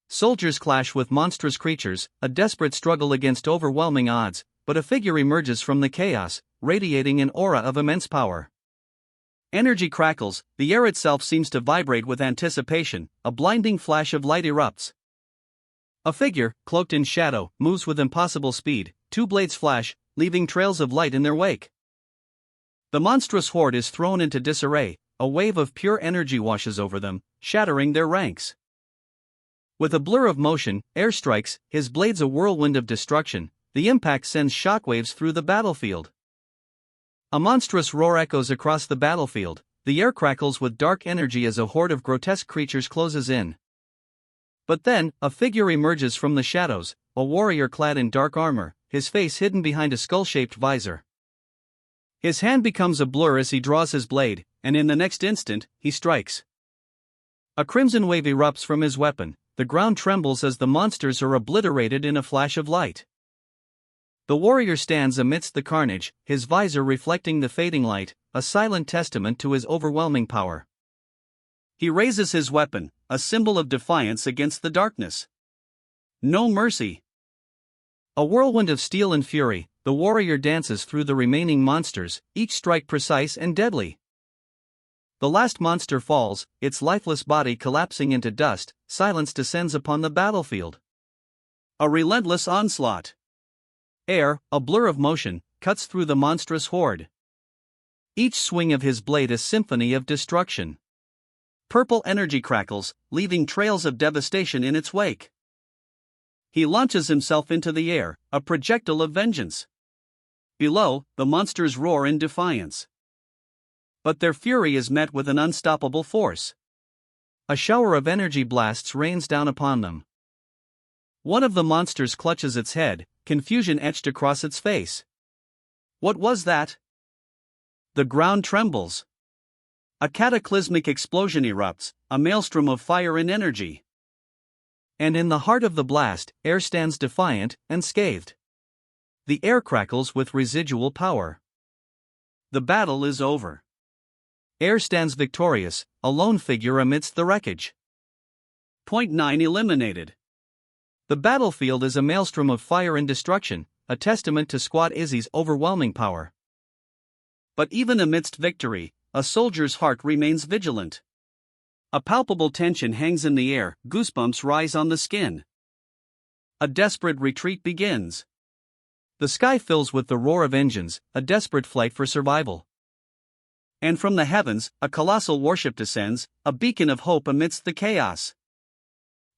Soldiers clash with monstrous creatures, a desperate struggle against overwhelming odds, but a figure emerges from the chaos, radiating an aura of immense power. Energy crackles, the air itself seems to vibrate with anticipation, a blinding flash of light erupts. A figure, cloaked in shadow, moves with impossible speed, two blades flash, leaving trails of light in their wake. The monstrous horde is thrown into disarray, a wave of pure energy washes over them, shattering their ranks. With a blur of motion, air strikes, his blades a whirlwind of destruction. The impact sends shockwaves through the battlefield. A monstrous roar echoes across the battlefield, the air crackles with dark energy as a horde of grotesque creatures closes in. But then, a figure emerges from the shadows, a warrior clad in dark armor, his face hidden behind a skull-shaped visor. His hand becomes a blur as he draws his blade, and in the next instant, he strikes. A crimson wave erupts from his weapon. The ground trembles as the monsters are obliterated in a flash of light. The warrior stands amidst the carnage, his visor reflecting the fading light, a silent testament to his overwhelming power. He raises his weapon, a symbol of defiance against the darkness. No mercy. A whirlwind of steel and fury, the warrior dances through the remaining monsters, each strike precise and deadly. The last monster falls, its lifeless body collapsing into dust. Silence descends upon the battlefield. A relentless onslaught. Air, a blur of motion, cuts through the monstrous horde. Each swing of his blade a symphony of destruction. purple energy crackles, leaving trails of devastation in its wake. He launches himself into the air, a projectile of vengeance. Below, the monsters roar in defiance. But their fury is met with an unstoppable force. A shower of energy blasts rains down upon them. One of the monsters clutches its head, confusion etched across its face. What was that? The ground trembles. A cataclysmic explosion erupts, a maelstrom of fire and energy. And in the heart of the blast, air stands defiant and scathed. The air crackles with residual power. The battle is over. Air stands victorious, a lone figure amidst the wreckage. Point 9 eliminated. The battlefield is a maelstrom of fire and destruction, a testament to Squad Izzy's overwhelming power. But even amidst victory, a soldier's heart remains vigilant. A palpable tension hangs in the air, goosebumps rise on the skin. A desperate retreat begins. The sky fills with the roar of engines, a desperate flight for survival. And from the heavens, a colossal warship descends, a beacon of hope amidst the chaos.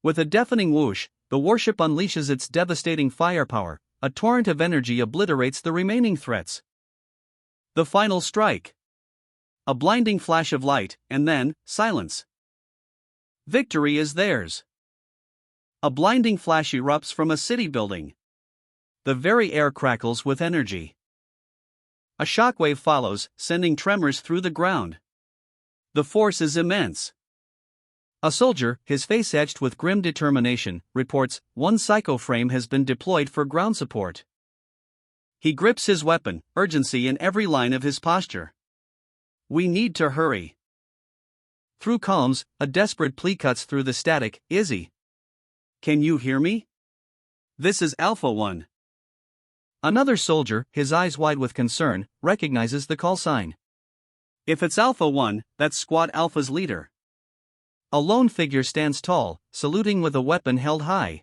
With a deafening whoosh, the warship unleashes its devastating firepower, a torrent of energy obliterates the remaining threats. The final strike. A blinding flash of light, and then, silence. Victory is theirs. A blinding flash erupts from a city building. The very air crackles with energy. A shockwave follows, sending tremors through the ground. The force is immense. A soldier, his face etched with grim determination, reports, "One psycho frame has been deployed for ground support." He grips his weapon, urgency in every line of his posture. "We need to hurry." Through columns, a desperate plea cuts through the static. "Izzy, can you hear me? This is Alpha 1. Another soldier, his eyes wide with concern, recognizes the call sign. If it's Alpha 1, that's Squad Alpha's leader. A lone figure stands tall, saluting with a weapon held high.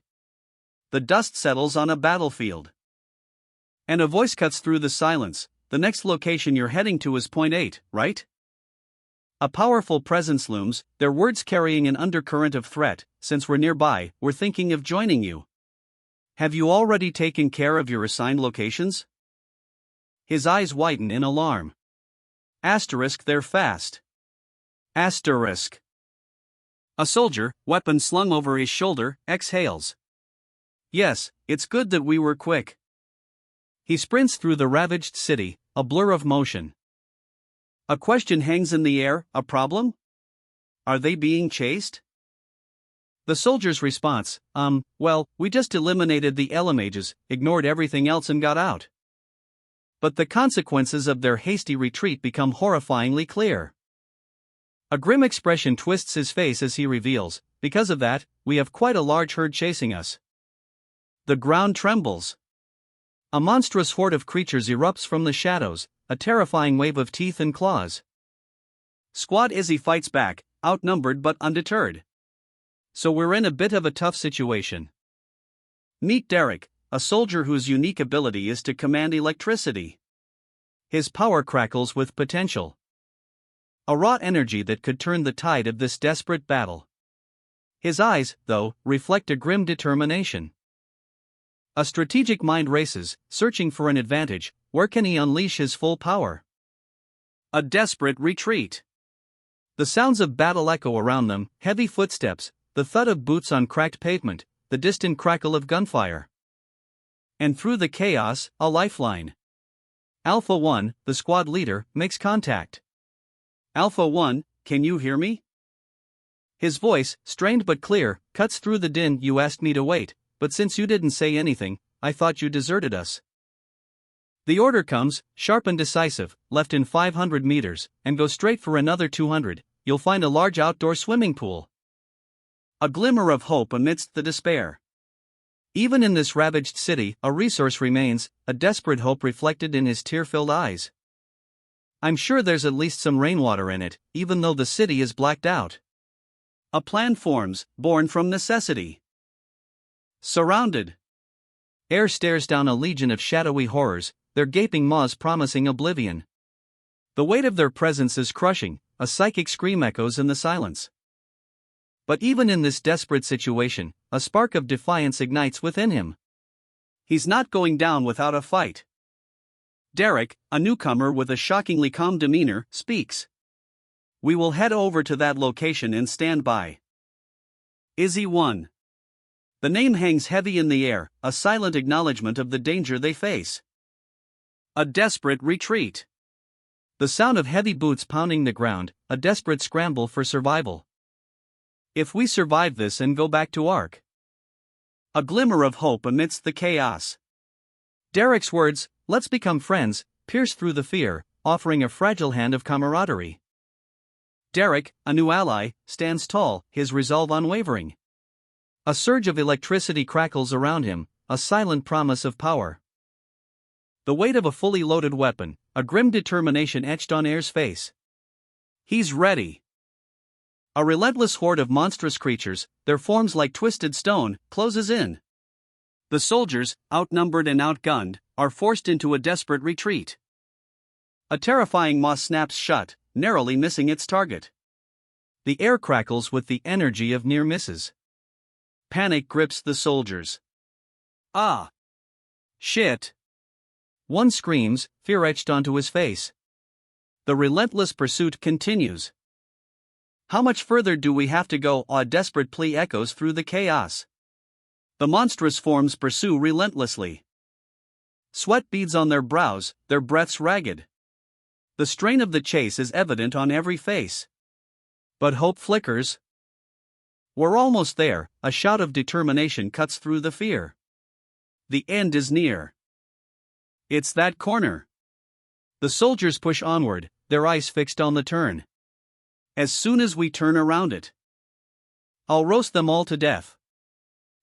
The dust settles on a battlefield. And a voice cuts through the silence. "The next location you're heading to is Point 8, right?" A powerful presence looms, their words carrying an undercurrent of threat. "Since we're nearby, we're thinking of joining you. Have you already taken care of your assigned locations?" His eyes widen in alarm. Asterisk, they're fast. Asterisk. A soldier, weapon slung over his shoulder, exhales. "Yes, it's good that we were quick." He sprints through the ravaged city, a blur of motion. A question hangs in the air. A problem? Are they being chased? The soldier's response, well, we just eliminated the Elemages, ignored everything else and got out. But the consequences of their hasty retreat become horrifyingly clear. A grim expression twists his face as he reveals, "Because of that, we have quite a large herd chasing us." The ground trembles. A monstrous horde of creatures erupts from the shadows, a terrifying wave of teeth and claws. Squad Izzy fights back, outnumbered but undeterred. So we're in a bit of a tough situation. Meet Derek, a soldier whose unique ability is to command electricity. His power crackles with potential. A raw energy that could turn the tide of this desperate battle. His eyes, though, reflect a grim determination. A strategic mind races, searching for an advantage. Where can he unleash his full power? A desperate retreat. The sounds of battle echo around them, heavy footsteps, the thud of boots on cracked pavement, the distant crackle of gunfire. And through the chaos, a lifeline. Alpha 1, the squad leader, makes contact. "Alpha 1, can you hear me?" His voice, strained but clear, cuts through the din. "You asked me to wait, but since you didn't say anything, I thought you deserted us." The order comes, sharp and decisive, "Left in 500 meters, and go straight for another 200, you'll find a large outdoor swimming pool." A glimmer of hope amidst the despair. Even in this ravaged city, a resource remains, a desperate hope reflected in his tear-filled eyes. "I'm sure there's at least some rainwater in it, even though the city is blacked out." A plan forms, born from necessity. Surrounded. Air stares down a legion of shadowy horrors, their gaping maws promising oblivion. The weight of their presence is crushing, a psychic scream echoes in the silence. But even in this desperate situation, a spark of defiance ignites within him. He's not going down without a fight. Derek, a newcomer with a shockingly calm demeanor, speaks. We will head over to that location and stand by. Izzy 1. The name hangs heavy in the air, a silent acknowledgement of the danger they face. A desperate retreat. The sound of heavy boots pounding the ground, a desperate scramble for survival. If we survive this and go back to Ark. A glimmer of hope amidst the chaos. Derek's words, let's become friends, pierce through the fear, offering a fragile hand of camaraderie. Derek, a new ally, stands tall, his resolve unwavering. A surge of electricity crackles around him, a silent promise of power. The weight of a fully loaded weapon, a grim determination etched on Air's face. He's ready. A relentless horde of monstrous creatures, their forms like twisted stone, closes in. The soldiers, outnumbered and outgunned, are forced into a desperate retreat. A terrifying maw snaps shut, narrowly missing its target. The air crackles with the energy of near misses. Panic grips the soldiers. Ah! Shit! One screams, fear etched onto his face. The relentless pursuit continues. How much further do we have to go? A desperate plea echoes through the chaos. The monstrous forms pursue relentlessly. Sweat beads on their brows, their breaths ragged. The strain of the chase is evident on every face. But hope flickers. We're almost there, a shout of determination cuts through the fear. The end is near. It's that corner. The soldiers push onward, their eyes fixed on the turn. As soon as we turn around it, I'll roast them all to death.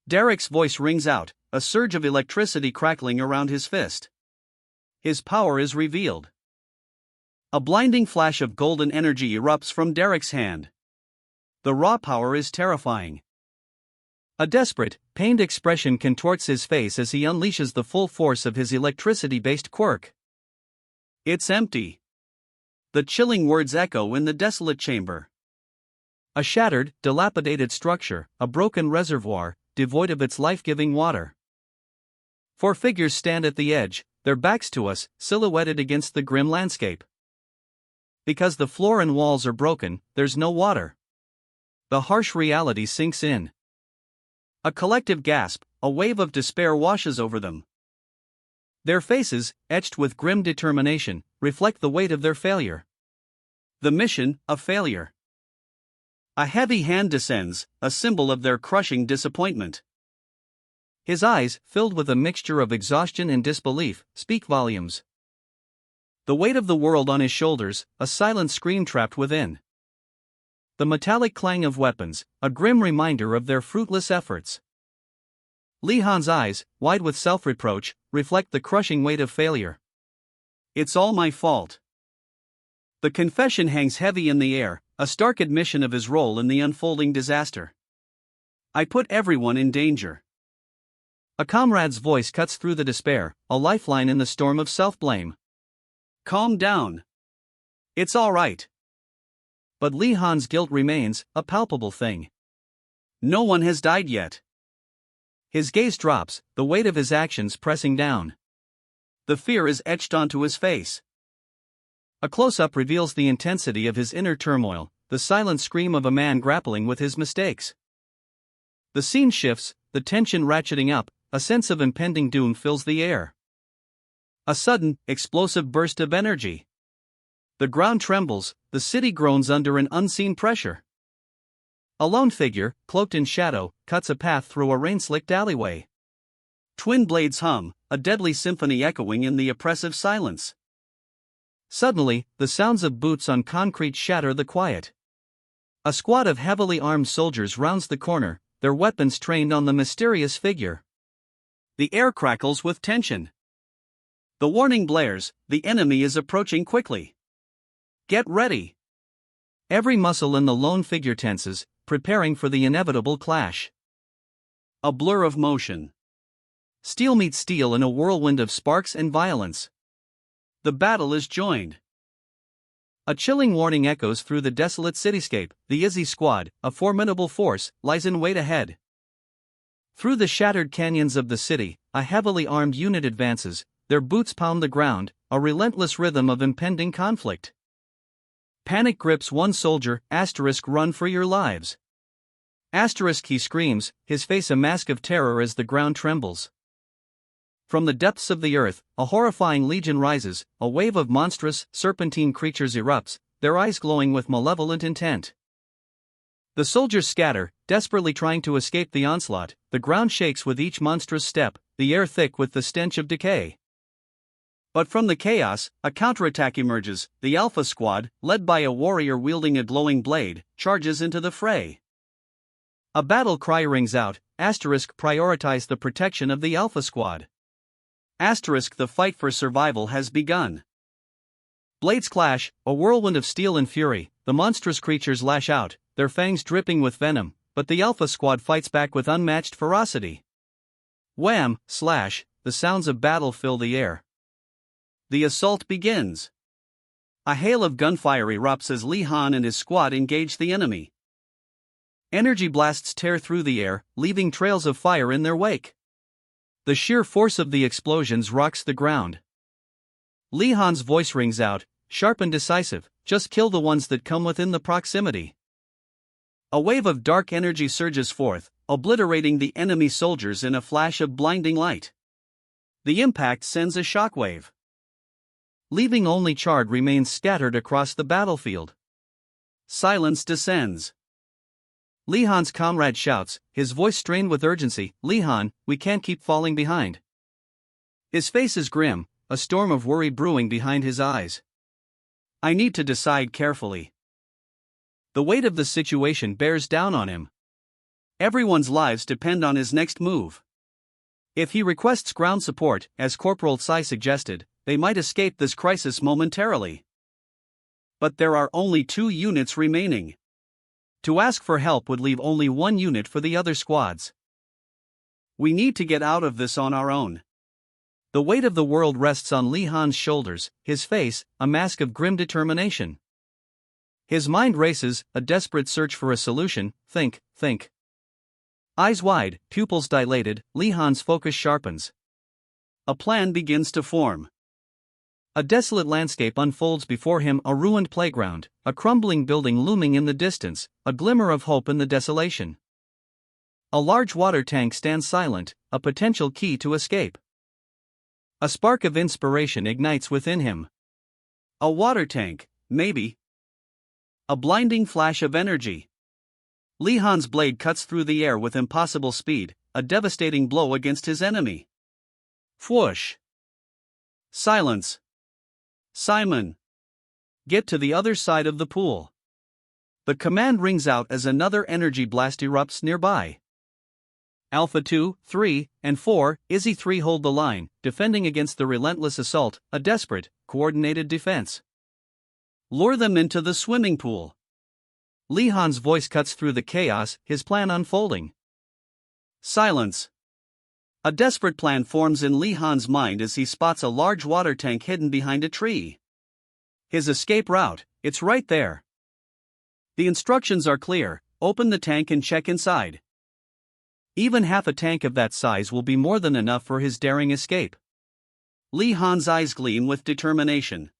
Derek's voice rings out, a surge of electricity crackling around his fist. His power is revealed. A blinding flash of golden energy erupts from Derek's hand. The raw power is terrifying. A desperate, pained expression contorts his face as he unleashes the full force of his electricity-based quirk. It's empty. The chilling words echo in the desolate chamber. A shattered, dilapidated structure, a broken reservoir, devoid of its life-giving water. Four figures stand at the edge, their backs to us, silhouetted against the grim landscape. Because the floor and walls are broken, there's no water. The harsh reality sinks in. A collective gasp, a wave of despair washes over them. Their faces, etched with grim determination, reflect the weight of their failure. The mission, a failure. A heavy hand descends, a symbol of their crushing disappointment. His eyes, filled with a mixture of exhaustion and disbelief, speak volumes. The weight of the world on his shoulders, a silent scream trapped within. The metallic clang of weapons, a grim reminder of their fruitless efforts. Lee Han's eyes, wide with self-reproach, reflect the crushing weight of failure. It's all my fault. The confession hangs heavy in the air, a stark admission of his role in the unfolding disaster. I put everyone in danger. A comrade's voice cuts through the despair, a lifeline in the storm of self-blame. Calm down. It's all right. But Lee Han's guilt remains, a palpable thing. No one has died yet. His gaze drops, the weight of his actions pressing down. The fear is etched onto his face. A close-up reveals the intensity of his inner turmoil, the silent scream of a man grappling with his mistakes. The scene shifts, the tension ratcheting up, a sense of impending doom fills the air. A sudden, explosive burst of energy. The ground trembles, the city groans under an unseen pressure. A lone figure, cloaked in shadow, cuts a path through a rain-slicked alleyway. Twin blades hum, a deadly symphony echoing in the oppressive silence. Suddenly, the sounds of boots on concrete shatter the quiet. A squad of heavily armed soldiers rounds the corner, their weapons trained on the mysterious figure. The air crackles with tension. The warning blares, the enemy is approaching quickly. Get ready. Every muscle in the lone figure tenses, preparing for the inevitable clash. A blur of motion. Steel meets steel in a whirlwind of sparks and violence. The battle is joined. A chilling warning echoes through the desolate cityscape. The Izzy Squad, a formidable force, lies in wait ahead. Through the shattered canyons of the city, a heavily armed unit advances, their boots pound the ground, a relentless rhythm of impending conflict. Panic grips one soldier, run for your lives. He screams, his face a mask of terror as the ground trembles. From the depths of the earth, a horrifying legion rises, a wave of monstrous, serpentine creatures erupts, their eyes glowing with malevolent intent. The soldiers scatter, desperately trying to escape the onslaught. The ground shakes with each monstrous step, the air thick with the stench of decay. But from the chaos, a counterattack emerges. The Alpha Squad, led by a warrior wielding a glowing blade, charges into the fray. A battle cry rings out, prioritize the protection of the Alpha Squad. The fight for survival has begun. Blades clash, a whirlwind of steel and fury, the monstrous creatures lash out, their fangs dripping with venom, but the Alpha Squad fights back with unmatched ferocity. Wham, slash, the sounds of battle fill the air. The assault begins. A hail of gunfire erupts as Lee Han and his squad engage the enemy. Energy blasts tear through the air, leaving trails of fire in their wake. The sheer force of the explosions rocks the ground. Lee Han's voice rings out, sharp and decisive, just kill the ones that come within the proximity. A wave of dark energy surges forth, obliterating the enemy soldiers in a flash of blinding light. The impact sends a shockwave, leaving only charred remains scattered across the battlefield. Silence descends. Lee Han's comrade shouts, his voice strained with urgency, "Lee Han, we can't keep falling behind." His face is grim, a storm of worry brewing behind his eyes. "I need to decide carefully." The weight of the situation bears down on him. Everyone's lives depend on his next move. If he requests ground support, as Corporal Tsai suggested, they might escape this crisis momentarily. But there are only 2 units remaining. To ask for help would leave only 1 unit for the other squads. We need to get out of this on our own. The weight of the world rests on Lee Han's shoulders, his face, a mask of grim determination. His mind races, a desperate search for a solution. Think. Eyes wide, pupils dilated, Lee Han's focus sharpens. A plan begins to form. A desolate landscape unfolds before him, a ruined playground, a crumbling building looming in the distance, a glimmer of hope in the desolation. A large water tank stands silent, a potential key to escape. A spark of inspiration ignites within him. A water tank, maybe. A blinding flash of energy. Lee Han's blade cuts through the air with impossible speed, a devastating blow against his enemy. Whoosh. Silence. Simon. Get to the other side of the pool. The command rings out as another energy blast erupts nearby. Alpha 2, 3, and 4, Izzy 3 hold the line, defending against the relentless assault, a desperate, coordinated defense. Lure them into the swimming pool. Lee Han's voice cuts through the chaos, his plan unfolding. Silence. A desperate plan forms in Lee Han's mind as he spots a large water tank hidden behind a tree. His escape route, it's right there. The instructions are clear: open the tank and check inside. Even half a tank of that size will be more than enough for his daring escape. Lee Han's eyes gleam with determination.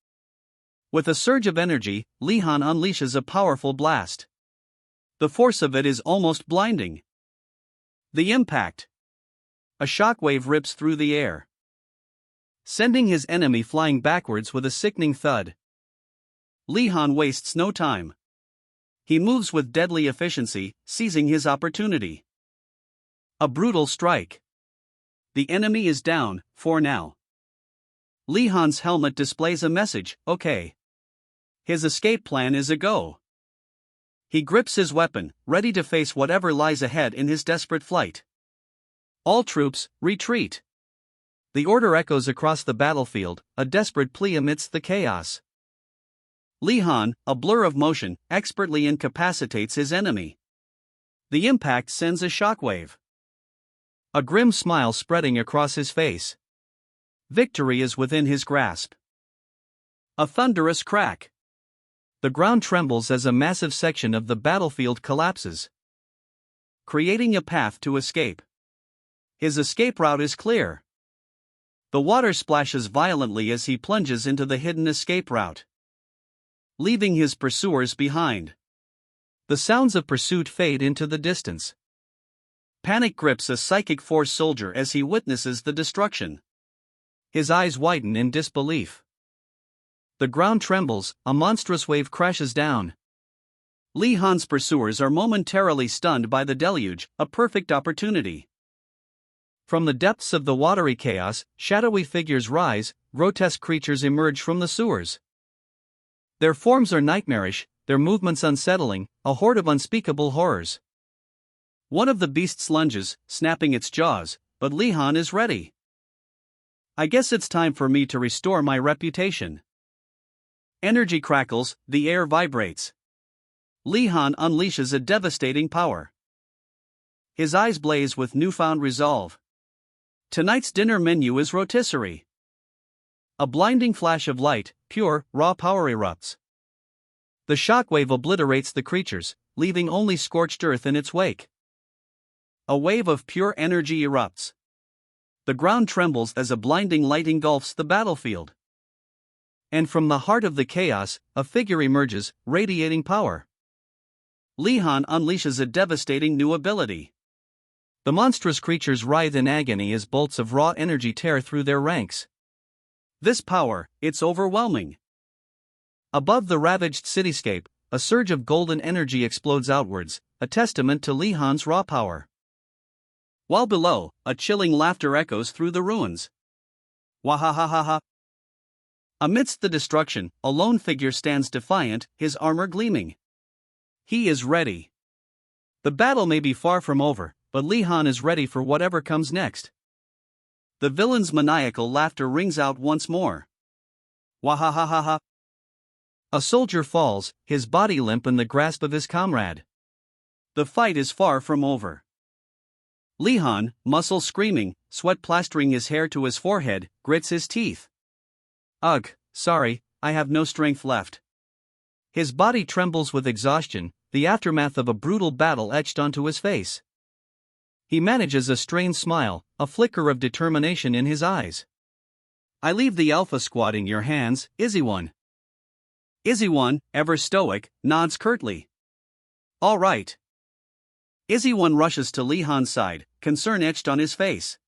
With a surge of energy, Lee Han unleashes a powerful blast. The force of it is almost blinding. The impact. A shockwave rips through the air, sending his enemy flying backwards with a sickening thud. Lee Han wastes no time. He moves with deadly efficiency, seizing his opportunity. A brutal strike. The enemy is down, for now. Lee Han's helmet displays a message, okay. His escape plan is a go. He grips his weapon, ready to face whatever lies ahead in his desperate flight. All troops, retreat. The order echoes across the battlefield, a desperate plea amidst the chaos. Lee Han, a blur of motion, expertly incapacitates his enemy. The impact sends a shockwave. A grim smile spreading across his face. Victory is within his grasp. A thunderous crack. The ground trembles as a massive section of the battlefield collapses, creating a path to escape. His escape route is clear. The water splashes violently as he plunges into the hidden escape route, leaving his pursuers behind. The sounds of pursuit fade into the distance. Panic grips a psychic force soldier as he witnesses the destruction. His eyes widen in disbelief. The ground trembles, a monstrous wave crashes down. Li Han's pursuers are momentarily stunned by the deluge, a perfect opportunity. From the depths of the watery chaos, shadowy figures rise, grotesque creatures emerge from the sewers. Their forms are nightmarish, their movements unsettling, a horde of unspeakable horrors. One of the beasts lunges, snapping its jaws, but Li Han is ready. I guess it's time for me to restore my reputation. Energy crackles, the air vibrates. Li Han unleashes a devastating power. His eyes blaze with newfound resolve. Tonight's dinner menu is rotisserie. A blinding flash of light, pure, raw power erupts. The shockwave obliterates the creatures, leaving only scorched earth in its wake. A wave of pure energy erupts. The ground trembles as a blinding light engulfs the battlefield. And from the heart of the chaos, a figure emerges, radiating power. Li Han unleashes a devastating new ability. The monstrous creatures writhe in agony as bolts of raw energy tear through their ranks. This power, it's overwhelming. Above the ravaged cityscape, a surge of golden energy explodes outwards, a testament to Li Han's raw power. While below, a chilling laughter echoes through the ruins. Wahahaha. Amidst the destruction, a lone figure stands defiant, his armor gleaming. He is ready. The battle may be far from over, but Li Han is ready for whatever comes next. The villain's maniacal laughter rings out once more. Wahahaha. A soldier falls, his body limp in the grasp of his comrade. The fight is far from over. Li Han, muscles screaming, sweat plastering his hair to his forehead, grits his teeth. Ugh, sorry, I have no strength left. His body trembles with exhaustion, the aftermath of a brutal battle etched onto his face. He manages a strained smile, a flicker of determination in his eyes. I leave the Alpha Squad in your hands, Izzy-One. Izzy-One, ever stoic, nods curtly. All right. Izzy-One rushes to Li Han's side, concern etched on his face.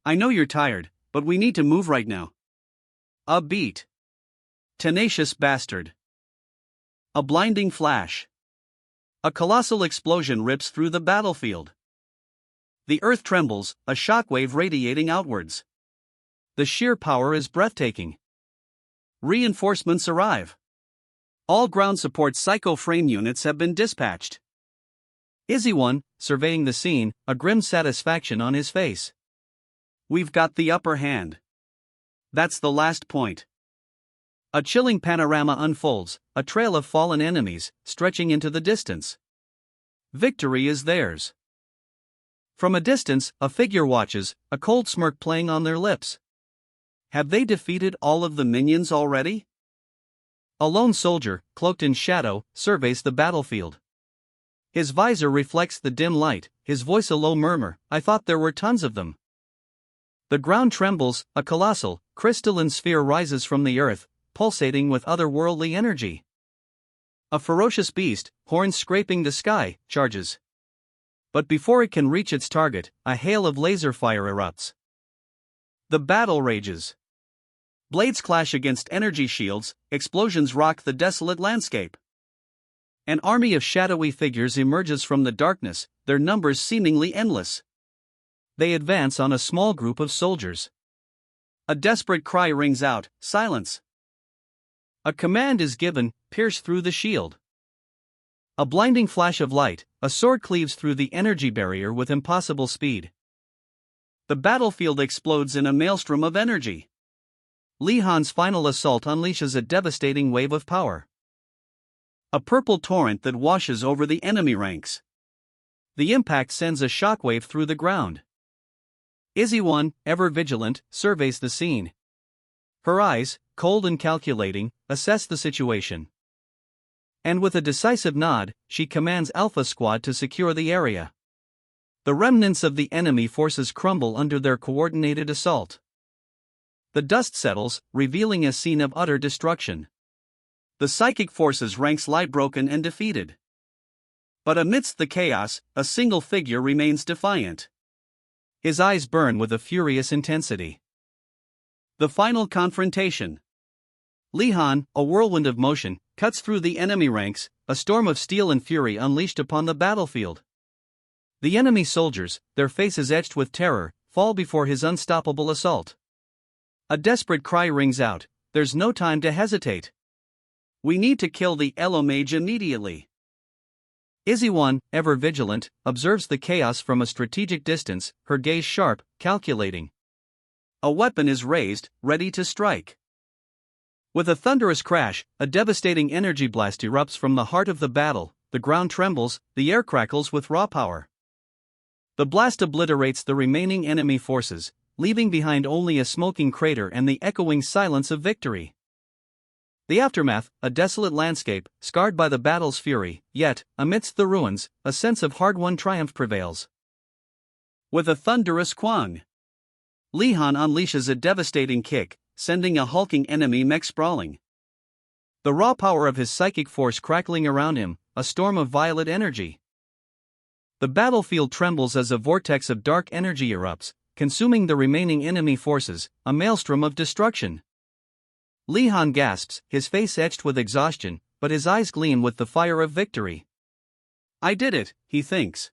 I know you're tired, but we need to move right now. A beat. Tenacious bastard. A blinding flash. A colossal explosion rips through the battlefield. The earth trembles, a shockwave radiating outwards. The sheer power is breathtaking. Reinforcements arrive. All ground support psycho frame units have been dispatched. Izzy-One, surveying the scene, a grim satisfaction on his face. We've got the upper hand. That's the last point. A chilling panorama unfolds, a trail of fallen enemies, stretching into the distance. Victory is theirs. From a distance, a figure watches, a cold smirk playing on their lips. Have they defeated all of the minions already? A lone soldier, cloaked in shadow, surveys the battlefield. His visor reflects the dim light, his voice a low murmur, I thought there were tons of them. The ground trembles, a colossal, crystalline sphere rises from the earth, pulsating with otherworldly energy. A ferocious beast, horns scraping the sky, charges. But before it can reach its target, a hail of laser fire erupts. The battle rages. Blades clash against energy shields, explosions rock the desolate landscape. An army of shadowy figures emerges from the darkness, their numbers seemingly endless. They advance on a small group of soldiers. A desperate cry rings out, silence. A command is given, pierce through the shield. A blinding flash of light, a sword cleaves through the energy barrier with impossible speed. The battlefield explodes in a maelstrom of energy. Li Han's final assault unleashes a devastating wave of power. A purple torrent that washes over the enemy ranks. The impact sends a shockwave through the ground. Izzy-One, ever vigilant, surveys the scene. Her eyes, cold and calculating, assess the situation. And with a decisive nod, she commands Alpha Squad to secure the area. The remnants of the enemy forces crumble under their coordinated assault. The dust settles, revealing a scene of utter destruction. The psychic forces ranks lie broken and defeated. But amidst the chaos, a single figure remains defiant. His eyes burn with a furious intensity. The final confrontation. Li-han, a whirlwind of motion, cuts through the enemy ranks, a storm of steel and fury unleashed upon the battlefield. The enemy soldiers, their faces etched with terror, fall before his unstoppable assault. A desperate cry rings out, "There's no time to hesitate. We need to kill the Elo mage immediately." Izzy-wan, ever vigilant, observes the chaos from a strategic distance, her gaze sharp, calculating. A weapon is raised, ready to strike. With a thunderous crash, a devastating energy blast erupts from the heart of the battle, the ground trembles, the air crackles with raw power. The blast obliterates the remaining enemy forces, leaving behind only a smoking crater and the echoing silence of victory. The aftermath, a desolate landscape, scarred by the battle's fury, yet, amidst the ruins, a sense of hard-won triumph prevails. With a thunderous quang, Li-han unleashes a devastating kick, sending a hulking enemy mech sprawling. The raw power of his psychic force crackling around him, a storm of violet energy. The battlefield trembles as a vortex of dark energy erupts, consuming the remaining enemy forces, a maelstrom of destruction. Li-han gasps, his face etched with exhaustion, but his eyes gleam with the fire of victory. "I did it," he thinks.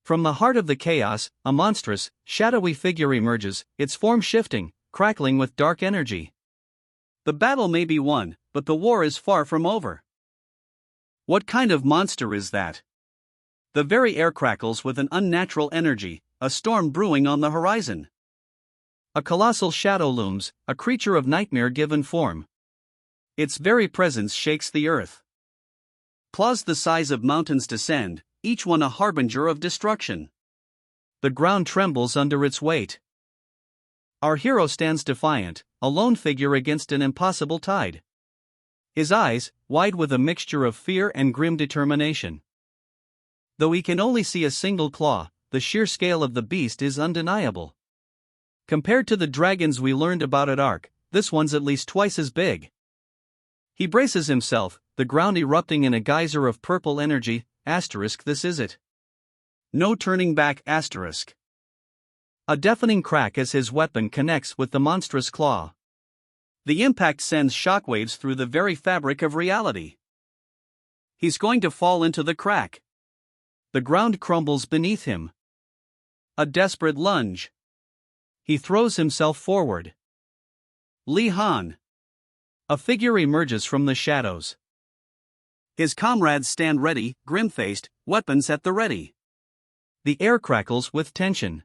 From the heart of the chaos, a monstrous, shadowy figure emerges, its form shifting, crackling with dark energy. The battle may be won, but the war is far from over. What kind of monster is that? The very air crackles with an unnatural energy, a storm brewing on the horizon. A colossal shadow looms, a creature of nightmare-given form. Its very presence shakes the earth. Claws the size of mountains descend, each one a harbinger of destruction. The ground trembles under its weight. Our hero stands defiant, a lone figure against an impossible tide. His eyes, wide with a mixture of fear and grim determination. Though he can only see a single claw, the sheer scale of the beast is undeniable. Compared to the dragons we learned about at Ark, this one's at least twice as big. He braces himself, the ground erupting in a geyser of purple energy, this is it. No turning back, A deafening crack as his weapon connects with the monstrous claw. The impact sends shockwaves through the very fabric of reality. He's going to fall into the crack. The ground crumbles beneath him. A desperate lunge. He throws himself forward. Li-han. A figure emerges from the shadows. His comrades stand ready, grim-faced, weapons at the ready. The air crackles with tension.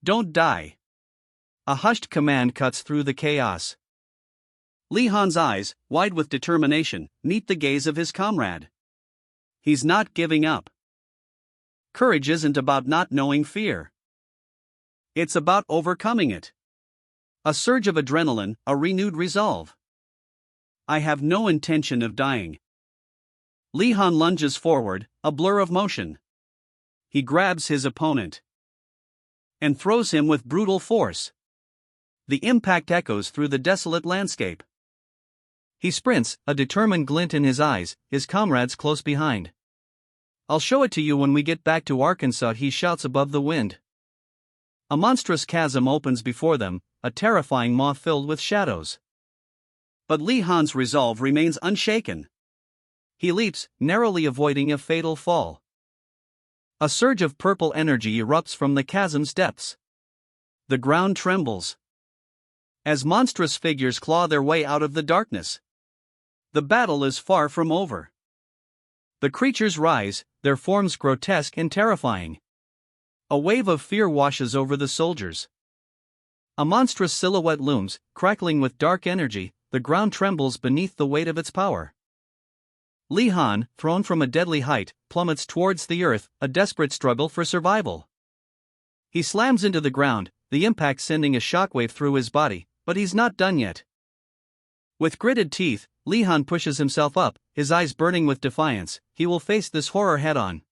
"Don't die." A hushed command cuts through the chaos. Li-han's eyes, wide with determination, meet the gaze of his comrade. He's not giving up. Courage isn't about not knowing fear. It's about overcoming it. A surge of adrenaline, a renewed resolve. I have no intention of dying. Li-han lunges forward, a blur of motion. He grabs his opponent and throws him with brutal force. The impact echoes through the desolate landscape. He sprints, a determined glint in his eyes, his comrades close behind. "I'll show it to you when we get back to Arkansas," he shouts above the wind. A monstrous chasm opens before them, a terrifying maw filled with shadows. But Li-han's resolve remains unshaken. He leaps, narrowly avoiding a fatal fall. A surge of purple energy erupts from the chasm's depths. The ground trembles as monstrous figures claw their way out of the darkness. The battle is far from over. The creatures rise, their forms grotesque and terrifying. A wave of fear washes over the soldiers. A monstrous silhouette looms, crackling with dark energy, the ground trembles beneath the weight of its power. Li-han, thrown from a deadly height, plummets towards the earth, a desperate struggle for survival. He slams into the ground, the impact sending a shockwave through his body, but he's not done yet. With gritted teeth, Li Han pushes himself up, his eyes burning with defiance. He will face this horror head-on.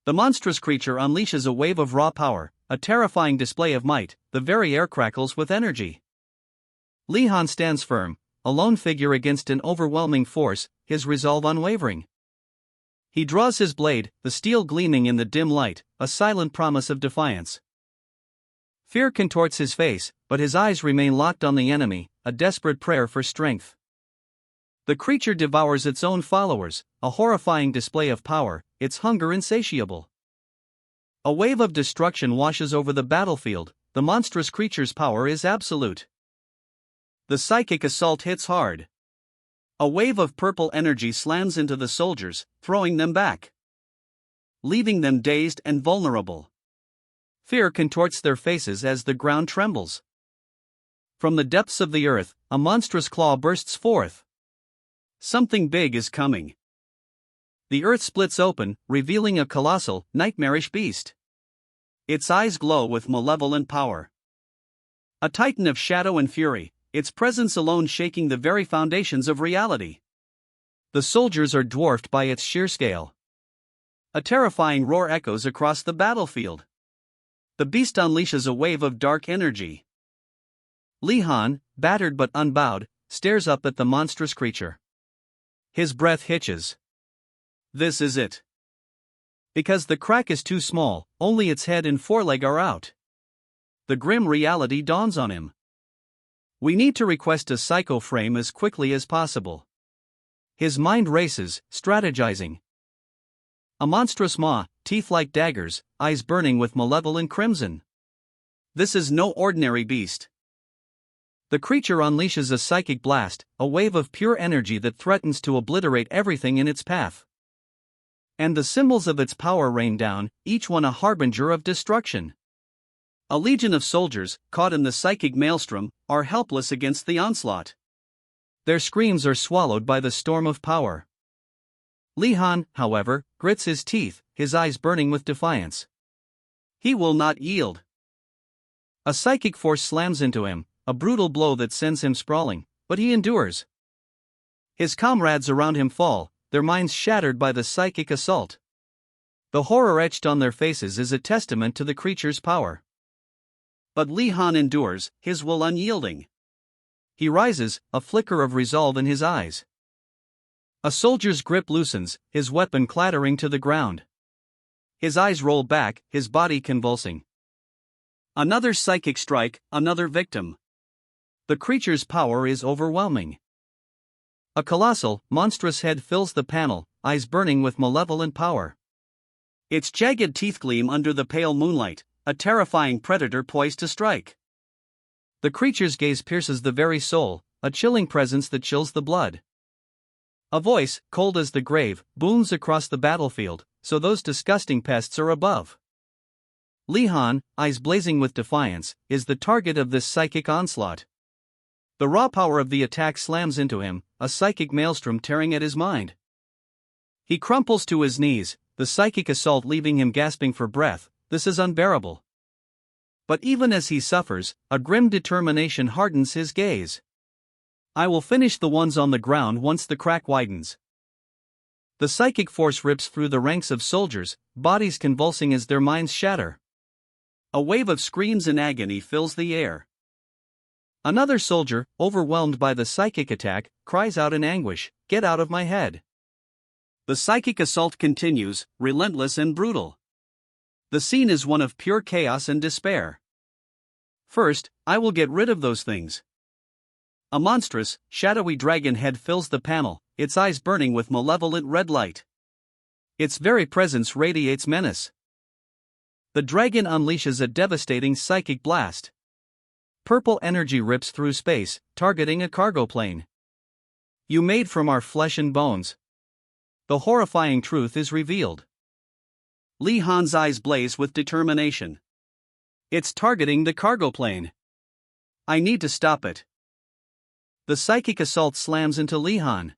The monstrous creature unleashes a wave of raw power, a terrifying display of might. The very air crackles with energy. Li Han stands firm, a lone figure against an overwhelming force, his resolve unwavering. He draws his blade, the steel gleaming in the dim light, a silent promise of defiance. Fear contorts his face, but his eyes remain locked on the enemy, a desperate prayer for strength. The creature devours its own followers, a horrifying display of power, its hunger insatiable. A wave of destruction washes over the battlefield. The monstrous creature's power is absolute. The psychic assault hits hard. A wave of purple energy slams into the soldiers, throwing them back, leaving them dazed and vulnerable. Fear contorts their faces as the ground trembles. From the depths of the earth, a monstrous claw bursts forth. Something big is coming. The earth splits open, revealing a colossal, nightmarish beast. Its eyes glow with malevolent power. A titan of shadow and fury, its presence alone shaking the very foundations of reality. The soldiers are dwarfed by its sheer scale. A terrifying roar echoes across the battlefield. The beast unleashes a wave of dark energy. Li Han, battered but unbowed, stares up at the monstrous creature. His breath hitches. This is it. Because the crack is too small, only its head and foreleg are out. The grim reality dawns on him. We need to request a psycho frame as quickly as possible. His mind races, strategizing. A monstrous maw, teeth like daggers, eyes burning with malevolent crimson. This is no ordinary beast. The creature unleashes a psychic blast, a wave of pure energy that threatens to obliterate everything in its path. And the symbols of its power rain down, each one a harbinger of destruction. A legion of soldiers, caught in the psychic maelstrom, are helpless against the onslaught. Their screams are swallowed by the storm of power. Li Han, however, grits his teeth, his eyes burning with defiance. He will not yield. A psychic force slams into him, a brutal blow that sends him sprawling, but he endures. His comrades around him fall, their minds shattered by the psychic assault. The horror etched on their faces is a testament to the creature's power. But Li Han endures, his will unyielding. He rises, a flicker of resolve in his eyes. A soldier's grip loosens, his weapon clattering to the ground. His eyes roll back, his body convulsing. Another psychic strike, another victim. The creature's power is overwhelming. A colossal, monstrous head fills the panel, eyes burning with malevolent power. Its jagged teeth gleam under the pale moonlight, a terrifying predator poised to strike. The creature's gaze pierces the very soul, a chilling presence that chills the blood. A voice, cold as the grave, booms across the battlefield, so those disgusting pests are above. Li Han, eyes blazing with defiance, is the target of this psychic onslaught. The raw power of the attack slams into him, a psychic maelstrom tearing at his mind. He crumples to his knees, the psychic assault leaving him gasping for breath. This is unbearable. But even as he suffers, a grim determination hardens his gaze. I will finish the ones on the ground once the crack widens. The psychic force rips through the ranks of soldiers, bodies convulsing as their minds shatter. A wave of screams in agony fills the air. Another soldier, overwhelmed by the psychic attack, cries out in anguish, "Get out of my head!" The psychic assault continues, relentless and brutal. The scene is one of pure chaos and despair. First, I will get rid of those things. A monstrous, shadowy dragon head fills the panel, its eyes burning with malevolent red light. Its very presence radiates menace. The dragon unleashes a devastating psychic blast. Purple energy rips through space, targeting a cargo plane. You made from our flesh and bones. The horrifying truth is revealed. Li Han's eyes blaze with determination. It's targeting the cargo plane. I need to stop it. The psychic assault slams into Li Han.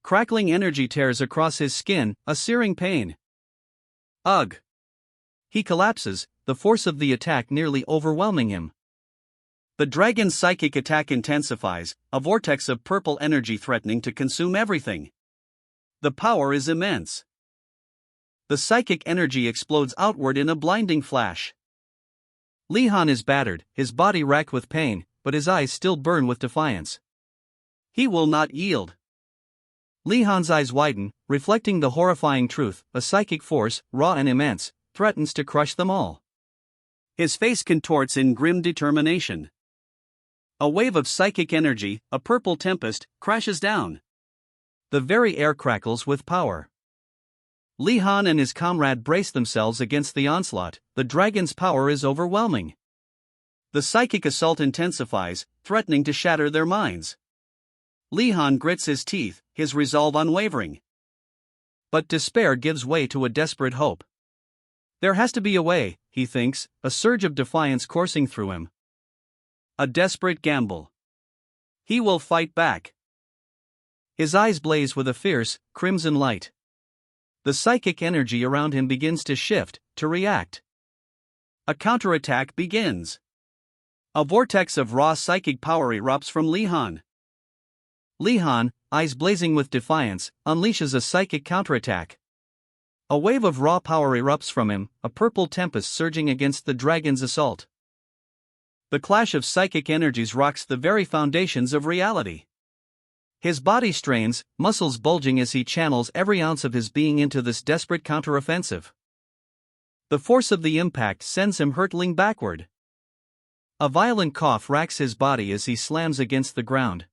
Crackling energy tears across his skin, a searing pain. Ugh! He collapses, the force of the attack nearly overwhelming him. The dragon's psychic attack intensifies, a vortex of purple energy threatening to consume everything. The power is immense. The psychic energy explodes outward in a blinding flash. Li Han is battered, his body racked with pain, but his eyes still burn with defiance. He will not yield. Li Han's eyes widen, reflecting the horrifying truth: a psychic force, raw and immense, threatens to crush them all. His face contorts in grim determination. A wave of psychic energy, a purple tempest, crashes down. The very air crackles with power. Li Han and his comrade brace themselves against the onslaught. The dragon's power is overwhelming. The psychic assault intensifies, threatening to shatter their minds. Li Han grits his teeth, his resolve unwavering. But despair gives way to a desperate hope. There has to be a way, he thinks, a surge of defiance coursing through him. A desperate gamble. He will fight back. His eyes blaze with a fierce, crimson light. The psychic energy around him begins to shift, to react. A counterattack begins. A vortex of raw psychic power erupts from Li Han. Li Han, eyes blazing with defiance, unleashes a psychic counterattack. A wave of raw power erupts from him, a purple tempest surging against the dragon's assault. The clash of psychic energies rocks the very foundations of reality. His body strains, muscles bulging as he channels every ounce of his being into this desperate counteroffensive. The force of the impact sends him hurtling backward. A violent cough racks his body as he slams against the ground.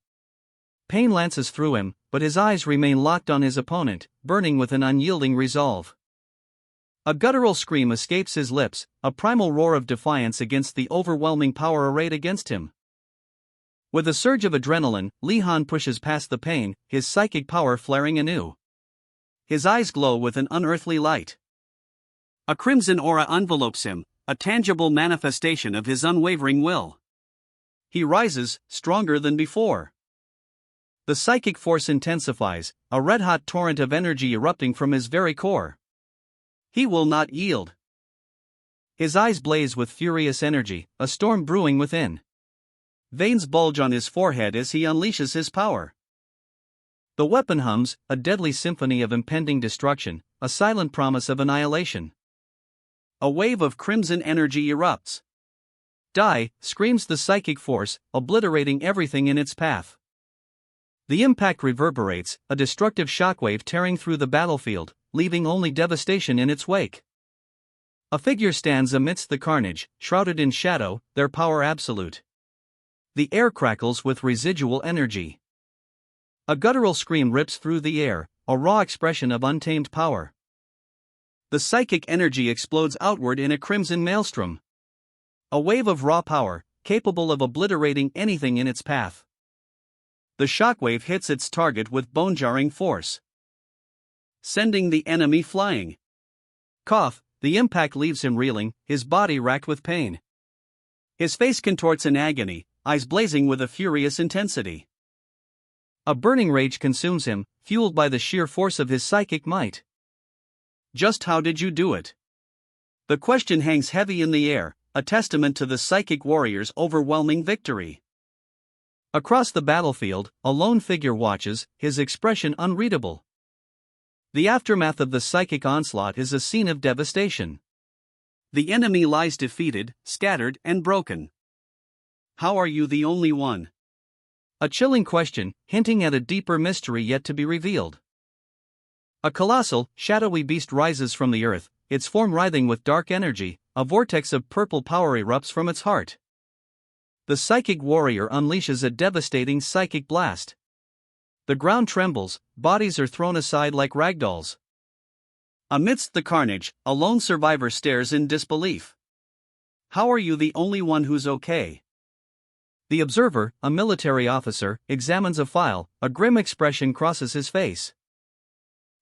Pain lances through him, but his eyes remain locked on his opponent, burning with an unyielding resolve. A guttural scream escapes his lips, a primal roar of defiance against the overwhelming power arrayed against him. With a surge of adrenaline, Li Han pushes past the pain, his psychic power flaring anew. His eyes glow with an unearthly light. A crimson aura envelopes him, a tangible manifestation of his unwavering will. He rises, stronger than before. The psychic force intensifies, a red-hot torrent of energy erupting from his very core. He will not yield. His eyes blaze with furious energy, a storm brewing within. Veins bulge on his forehead as he unleashes his power. The weapon hums, a deadly symphony of impending destruction, a silent promise of annihilation. A wave of crimson energy erupts. Die, screams the psychic force, obliterating everything in its path. The impact reverberates, a destructive shockwave tearing through the battlefield, leaving only devastation in its wake. A figure stands amidst the carnage, shrouded in shadow, their power absolute. The air crackles with residual energy. A guttural scream rips through the air, a raw expression of untamed power. The psychic energy explodes outward in a crimson maelstrom. A wave of raw power, capable of obliterating anything in its path. The shockwave hits its target with bone-jarring force, sending the enemy flying. Cough, the impact leaves him reeling, his body racked with pain. His face contorts in agony, eyes blazing with a furious intensity. A burning rage consumes him, fueled by the sheer force of his psychic might. Just how did you do it? The question hangs heavy in the air, a testament to the psychic warrior's overwhelming victory. Across the battlefield, a lone figure watches, his expression unreadable. The aftermath of the psychic onslaught is a scene of devastation. The enemy lies defeated, scattered, and broken. How are you the only one? A chilling question, hinting at a deeper mystery yet to be revealed. A colossal, shadowy beast rises from the earth, its form writhing with dark energy, a vortex of purple power erupts from its heart. The psychic warrior unleashes a devastating psychic blast. The ground trembles, bodies are thrown aside like ragdolls. Amidst the carnage, a lone survivor stares in disbelief. How are you the only one who's okay? The observer, a military officer, examines a file, a grim expression crosses his face.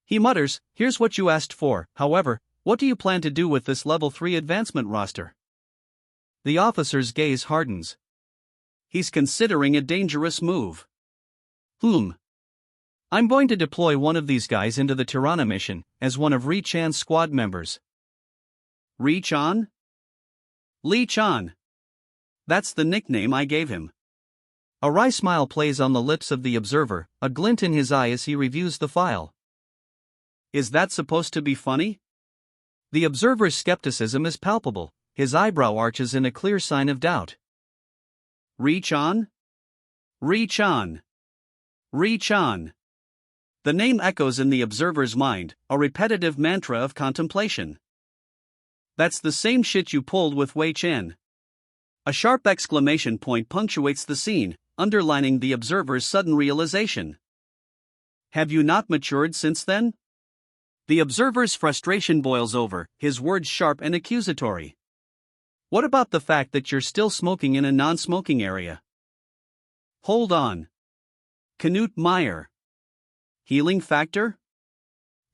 He mutters, "Here's what you asked for, however, what do you plan to do with this level 3 advancement roster?" The officer's gaze hardens. He's considering a dangerous move. I'm going to deploy one of these guys into the Tirana mission, as one of Ri Chan's squad members. Ri Chan? Li Chan. That's the nickname I gave him. A wry smile plays on the lips of the observer, a glint in his eye as he reviews the file. Is that supposed to be funny? The observer's skepticism is palpable, his eyebrow arches in a clear sign of doubt. Reach on? Reach on. Reach on. The name echoes in the observer's mind, a repetitive mantra of contemplation. That's the same shit you pulled with Wei Chen. A sharp exclamation point punctuates the scene, underlining the observer's sudden realization. Have you not matured since then? The observer's frustration boils over, his words sharp and accusatory. What about the fact that you're still smoking in a non-smoking area? Hold on. Knut Meyer. Healing factor?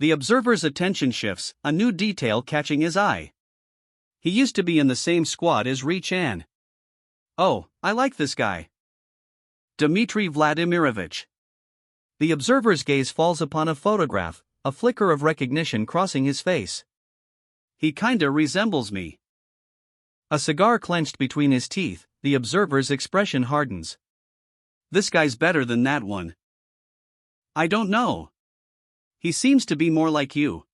The observer's attention shifts, a new detail catching his eye. He used to be in the same squad as Ri Chan. Oh, I like this guy. Dmitry Vladimirovich. The observer's gaze falls upon a photograph, a flicker of recognition crossing his face. He kinda resembles me. A cigar clenched between his teeth, the observer's expression hardens. This guy's better than that one. I don't know. He seems to be more like you.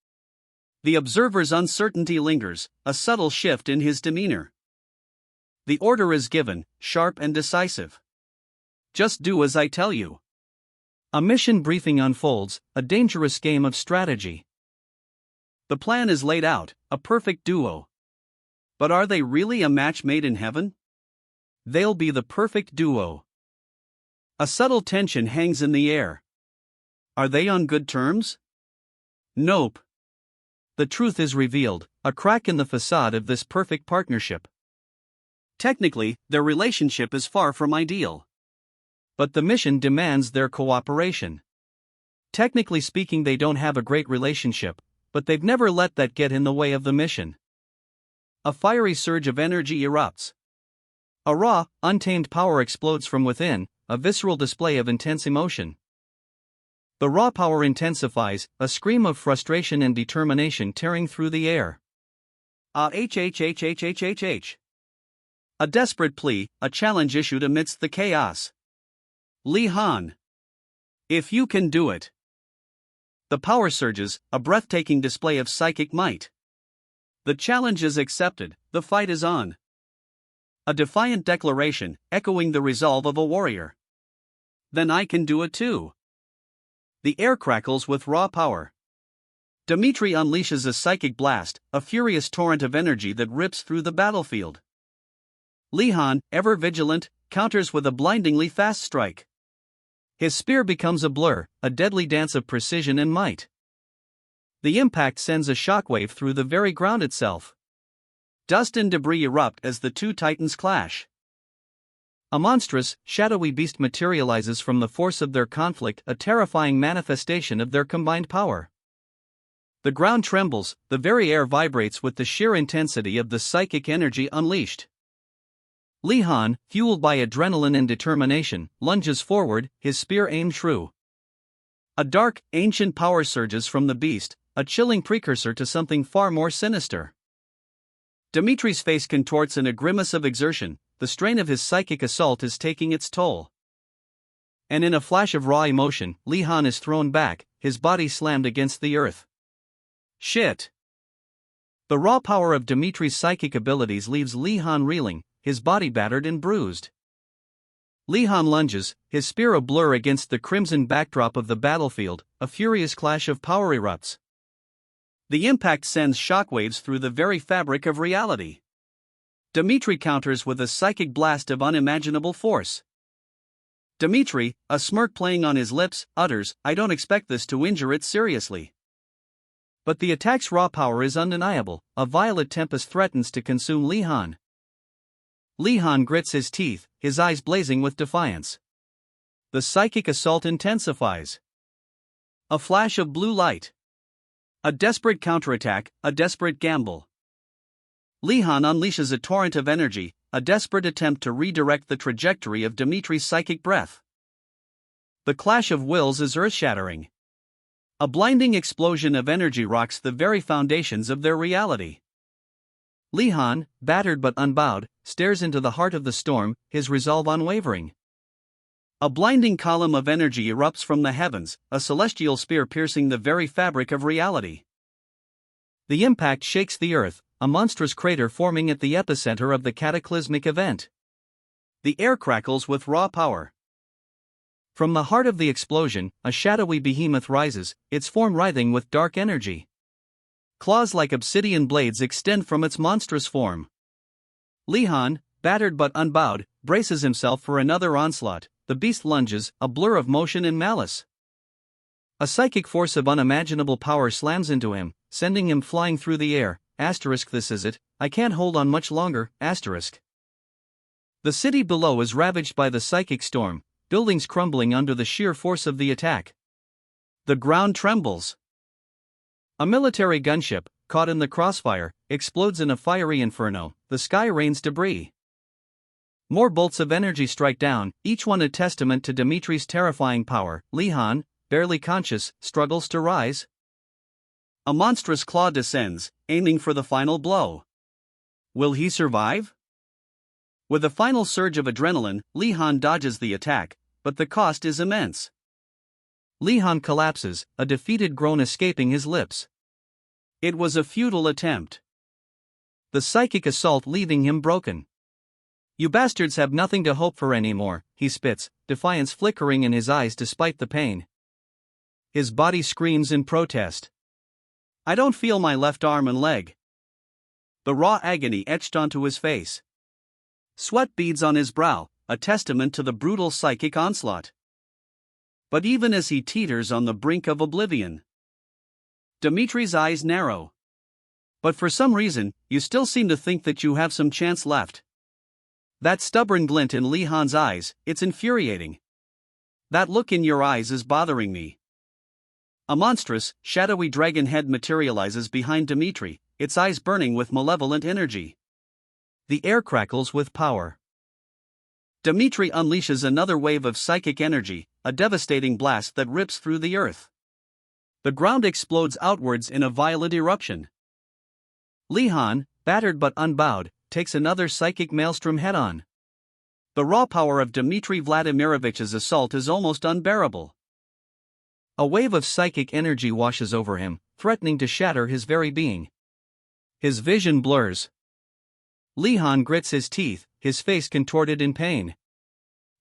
The observer's uncertainty lingers, a subtle shift in his demeanor. The order is given, sharp and decisive. Just do as I tell you. A mission briefing unfolds, a dangerous game of strategy. The plan is laid out, a perfect duo. But are they really a match made in heaven? They'll be the perfect duo. A subtle tension hangs in the air. Are they on good terms? Nope. The truth is revealed, a crack in the facade of this perfect partnership. Technically, their relationship is far from ideal. But the mission demands their cooperation. Technically speaking, they don't have a great relationship, but they've never let that get in the way of the mission. A fiery surge of energy erupts. A raw, untamed power explodes from within, a visceral display of intense emotion. The raw power intensifies, a scream of frustration and determination tearing through the air. H. A desperate plea, a challenge issued amidst the chaos. Li Han. If you can do it. The power surges, a breathtaking display of psychic might. The challenge is accepted, the fight is on. A defiant declaration, echoing the resolve of a warrior. Then I can do it too. The air crackles with raw power. Dmitry unleashes a psychic blast, a furious torrent of energy that rips through the battlefield. Li Han, ever vigilant, counters with a blindingly fast strike. His spear becomes a blur, a deadly dance of precision and might. The impact sends a shockwave through the very ground itself. Dust and debris erupt as the two titans clash. A monstrous, shadowy beast materializes from the force of their conflict, a terrifying manifestation of their combined power. The ground trembles, the very air vibrates with the sheer intensity of the psychic energy unleashed. Li Han, fueled by adrenaline and determination, lunges forward, his spear aimed true. A dark, ancient power surges from the beast, a chilling precursor to something far more sinister. Dmitry's face contorts in a grimace of exertion, the strain of his psychic assault is taking its toll. And in a flash of raw emotion, Li Han is thrown back, his body slammed against the earth. Shit! The raw power of Dmitry's psychic abilities leaves Li Han reeling, his body battered and bruised. Li Han lunges, his spear a blur against the crimson backdrop of the battlefield, a furious clash of power erupts. The impact sends shockwaves through the very fabric of reality. Dmitry counters with a psychic blast of unimaginable force. Dmitry, a smirk playing on his lips, utters, "I don't expect this to injure it seriously." But the attack's raw power is undeniable, a violet tempest threatens to consume Li Han. Li Han grits his teeth, his eyes blazing with defiance. The psychic assault intensifies. A flash of blue light. A desperate counterattack, a desperate gamble. Li Han unleashes a torrent of energy, a desperate attempt to redirect the trajectory of Dmitry's psychic breath. The clash of wills is earth-shattering. A blinding explosion of energy rocks the very foundations of their reality. Li-han, battered but unbowed, stares into the heart of the storm, his resolve unwavering. A blinding column of energy erupts from the heavens, a celestial spear piercing the very fabric of reality. The impact shakes the earth, a monstrous crater forming at the epicenter of the cataclysmic event. The air crackles with raw power. From the heart of the explosion, a shadowy behemoth rises, its form writhing with dark energy. Claws like obsidian blades extend from its monstrous form. Li-han, battered but unbowed, braces himself for another onslaught. The beast lunges, a blur of motion and malice. A psychic force of unimaginable power slams into him, sending him flying through the air. This is it, I can't hold on much longer. The city below is ravaged by the psychic storm, buildings crumbling under the sheer force of the attack. The ground trembles. A military gunship, caught in the crossfire, explodes in a fiery inferno. The sky rains debris. More bolts of energy strike down, each one a testament to Dimitri's terrifying power. Li-han, barely conscious, struggles to rise. A monstrous claw descends, aiming for the final blow. Will he survive? With a final surge of adrenaline, Li-han dodges the attack, but the cost is immense. Li-han collapses, a defeated groan escaping his lips. It was a futile attempt. The psychic assault leaving him broken. You bastards have nothing to hope for anymore, he spits, defiance flickering in his eyes despite the pain. His body screams in protest. I don't feel my left arm and leg. The raw agony etched onto his face. Sweat beads on his brow, a testament to the brutal psychic onslaught. But even as he teeters on the brink of oblivion, Dimitri's eyes narrow. But for some reason, you still seem to think that you have some chance left. That stubborn glint in Li-han's eyes, it's infuriating. That look in your eyes is bothering me. A monstrous, shadowy dragon head materializes behind Dimitri, its eyes burning with malevolent energy. The air crackles with power. Dimitri unleashes another wave of psychic energy, a devastating blast that rips through the earth. The ground explodes outwards in a violent eruption. Li-han, battered but unbowed, takes another psychic maelstrom head-on. The raw power of Dmitri Vladimirovich's assault is almost unbearable. A wave of psychic energy washes over him, threatening to shatter his very being. His vision blurs. Li-han grits his teeth, his face contorted in pain.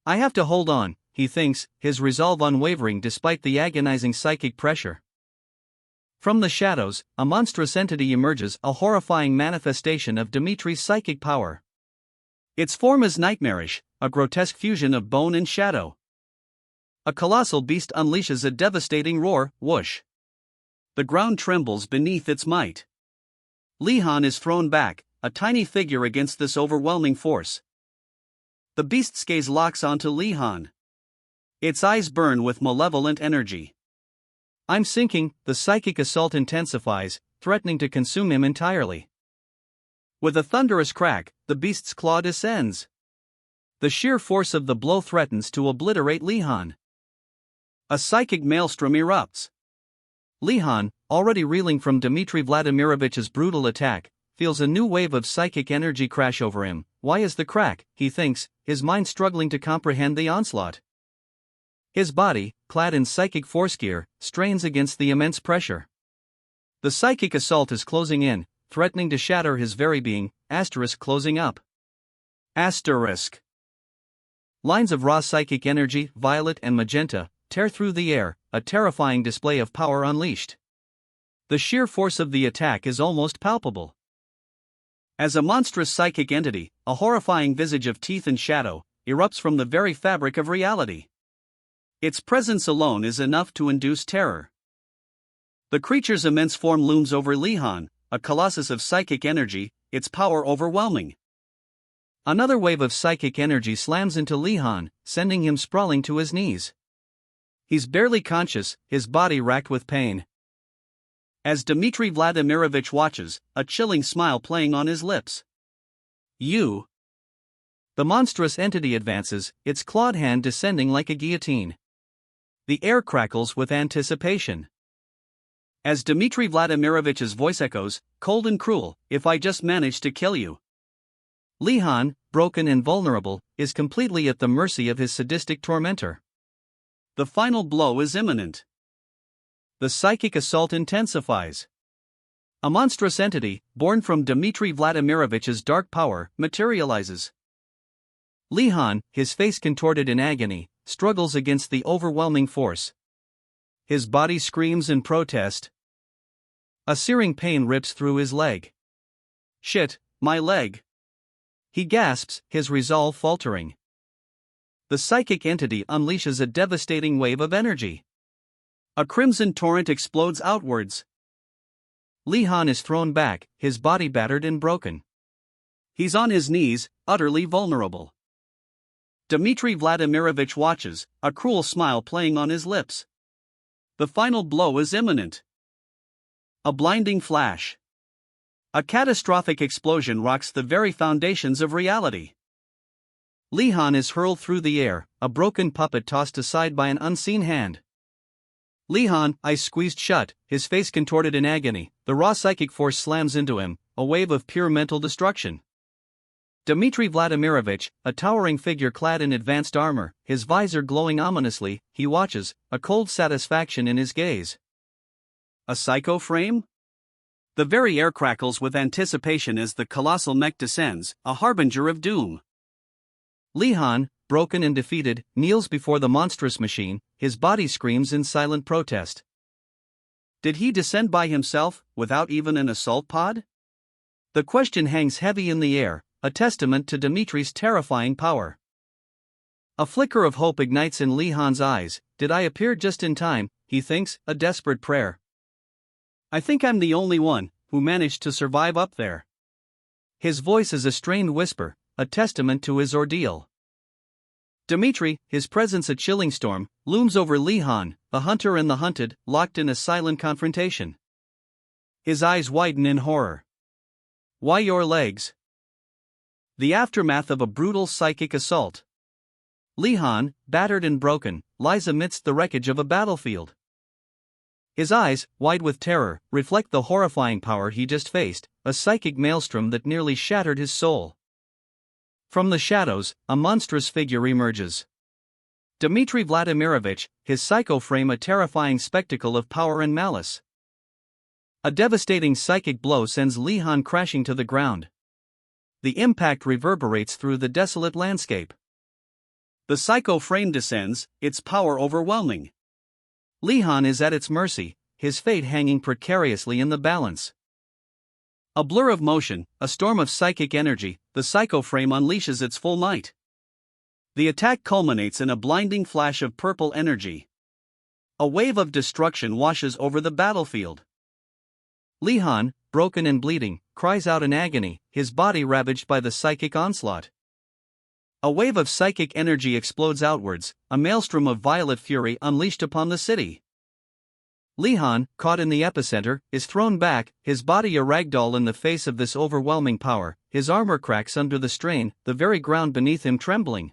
I have to hold on, he thinks, his resolve unwavering despite the agonizing psychic pressure. From the shadows, a monstrous entity emerges, a horrifying manifestation of Dimitri's psychic power. Its form is nightmarish, a grotesque fusion of bone and shadow. A colossal beast unleashes a devastating roar, whoosh. The ground trembles beneath its might. Li-han is thrown back, a tiny figure against this overwhelming force. The beast's gaze locks onto Li-han. Its eyes burn with malevolent energy. I'm sinking, the psychic assault intensifies, threatening to consume him entirely. With a thunderous crack, the beast's claw descends. The sheer force of the blow threatens to obliterate Li-han. A psychic maelstrom erupts. Li-han, already reeling from Dmitri Vladimirovich's brutal attack, feels a new wave of psychic energy crash over him. Why is the crack, he thinks, his mind struggling to comprehend the onslaught. His body, clad in psychic force gear, strains against the immense pressure. The psychic assault is closing in, threatening to shatter his very being, closing up. Lines of raw psychic energy, violet and magenta, tear through the air, a terrifying display of power unleashed. The sheer force of the attack is almost palpable. As a monstrous psychic entity, a horrifying visage of teeth and shadow, erupts from the very fabric of reality. Its presence alone is enough to induce terror. The creature's immense form looms over Li-han, a colossus of psychic energy, its power overwhelming. Another wave of psychic energy slams into Li-han, sending him sprawling to his knees. He's barely conscious, his body racked with pain. As Dmitri Vladimirovich watches, a chilling smile playing on his lips. You. The monstrous entity advances, its clawed hand descending like a guillotine. The air crackles with anticipation. As Dmitry Vladimirovich's voice echoes, cold and cruel, if I just managed to kill you. Li Han, broken and vulnerable, is completely at the mercy of his sadistic tormentor. The final blow is imminent. The psychic assault intensifies. A monstrous entity, born from Dmitry Vladimirovich's dark power, materializes. Li Han, his face contorted in agony, struggles against the overwhelming force. His body screams in protest. A searing pain rips through his leg. Shit, my leg. He gasps, his resolve faltering. The psychic entity unleashes a devastating wave of energy. A crimson torrent explodes outwards. Li Han is thrown back, his body battered and broken. He's on his knees, utterly vulnerable. Dmitry Vladimirovich watches, a cruel smile playing on his lips. The final blow is imminent. A blinding flash. A catastrophic explosion rocks the very foundations of reality. Li Han is hurled through the air, a broken puppet tossed aside by an unseen hand. Li Han, eyes squeezed shut, his face contorted in agony, the raw psychic force slams into him, a wave of pure mental destruction. Dmitry Vladimirovich, a towering figure clad in advanced armor, his visor glowing ominously, he watches, a cold satisfaction in his gaze. A psycho frame? The very air crackles with anticipation as the colossal mech descends, a harbinger of doom. Li Han, broken and defeated, kneels before the monstrous machine, his body screams in silent protest. Did he descend by himself, without even an assault pod? The question hangs heavy in the air, a testament to Dmitry's terrifying power. A flicker of hope ignites in Li Han's eyes. Did I appear just in time, he thinks, a desperate prayer. I think I'm the only one who managed to survive up there. His voice is a strained whisper, a testament to his ordeal. Dmitry, his presence a chilling storm, looms over Li Han, the hunter and the hunted, locked in a silent confrontation. His eyes widen in horror. Why your legs? The aftermath of a brutal psychic assault. Li Han, battered and broken, lies amidst the wreckage of a battlefield. His eyes, wide with terror, reflect the horrifying power he just faced, a psychic maelstrom that nearly shattered his soul. From the shadows, a monstrous figure emerges. Dmitry Vladimirovich, his psycho frame a terrifying spectacle of power and malice. A devastating psychic blow sends Li Han crashing to the ground. The impact reverberates through the desolate landscape. The psycho frame descends, its power overwhelming. Li Han is at its mercy, his fate hanging precariously in the balance. A blur of motion, a storm of psychic energy, the psycho frame unleashes its full might. The attack culminates in a blinding flash of purple energy. A wave of destruction washes over the battlefield. Li Han, broken and bleeding, cries out in agony, his body ravaged by the psychic onslaught. A wave of psychic energy explodes outwards, a maelstrom of violet fury unleashed upon the city. Li Han, caught in the epicenter, is thrown back, his body a ragdoll in the face of this overwhelming power, his armor cracks under the strain, the very ground beneath him trembling.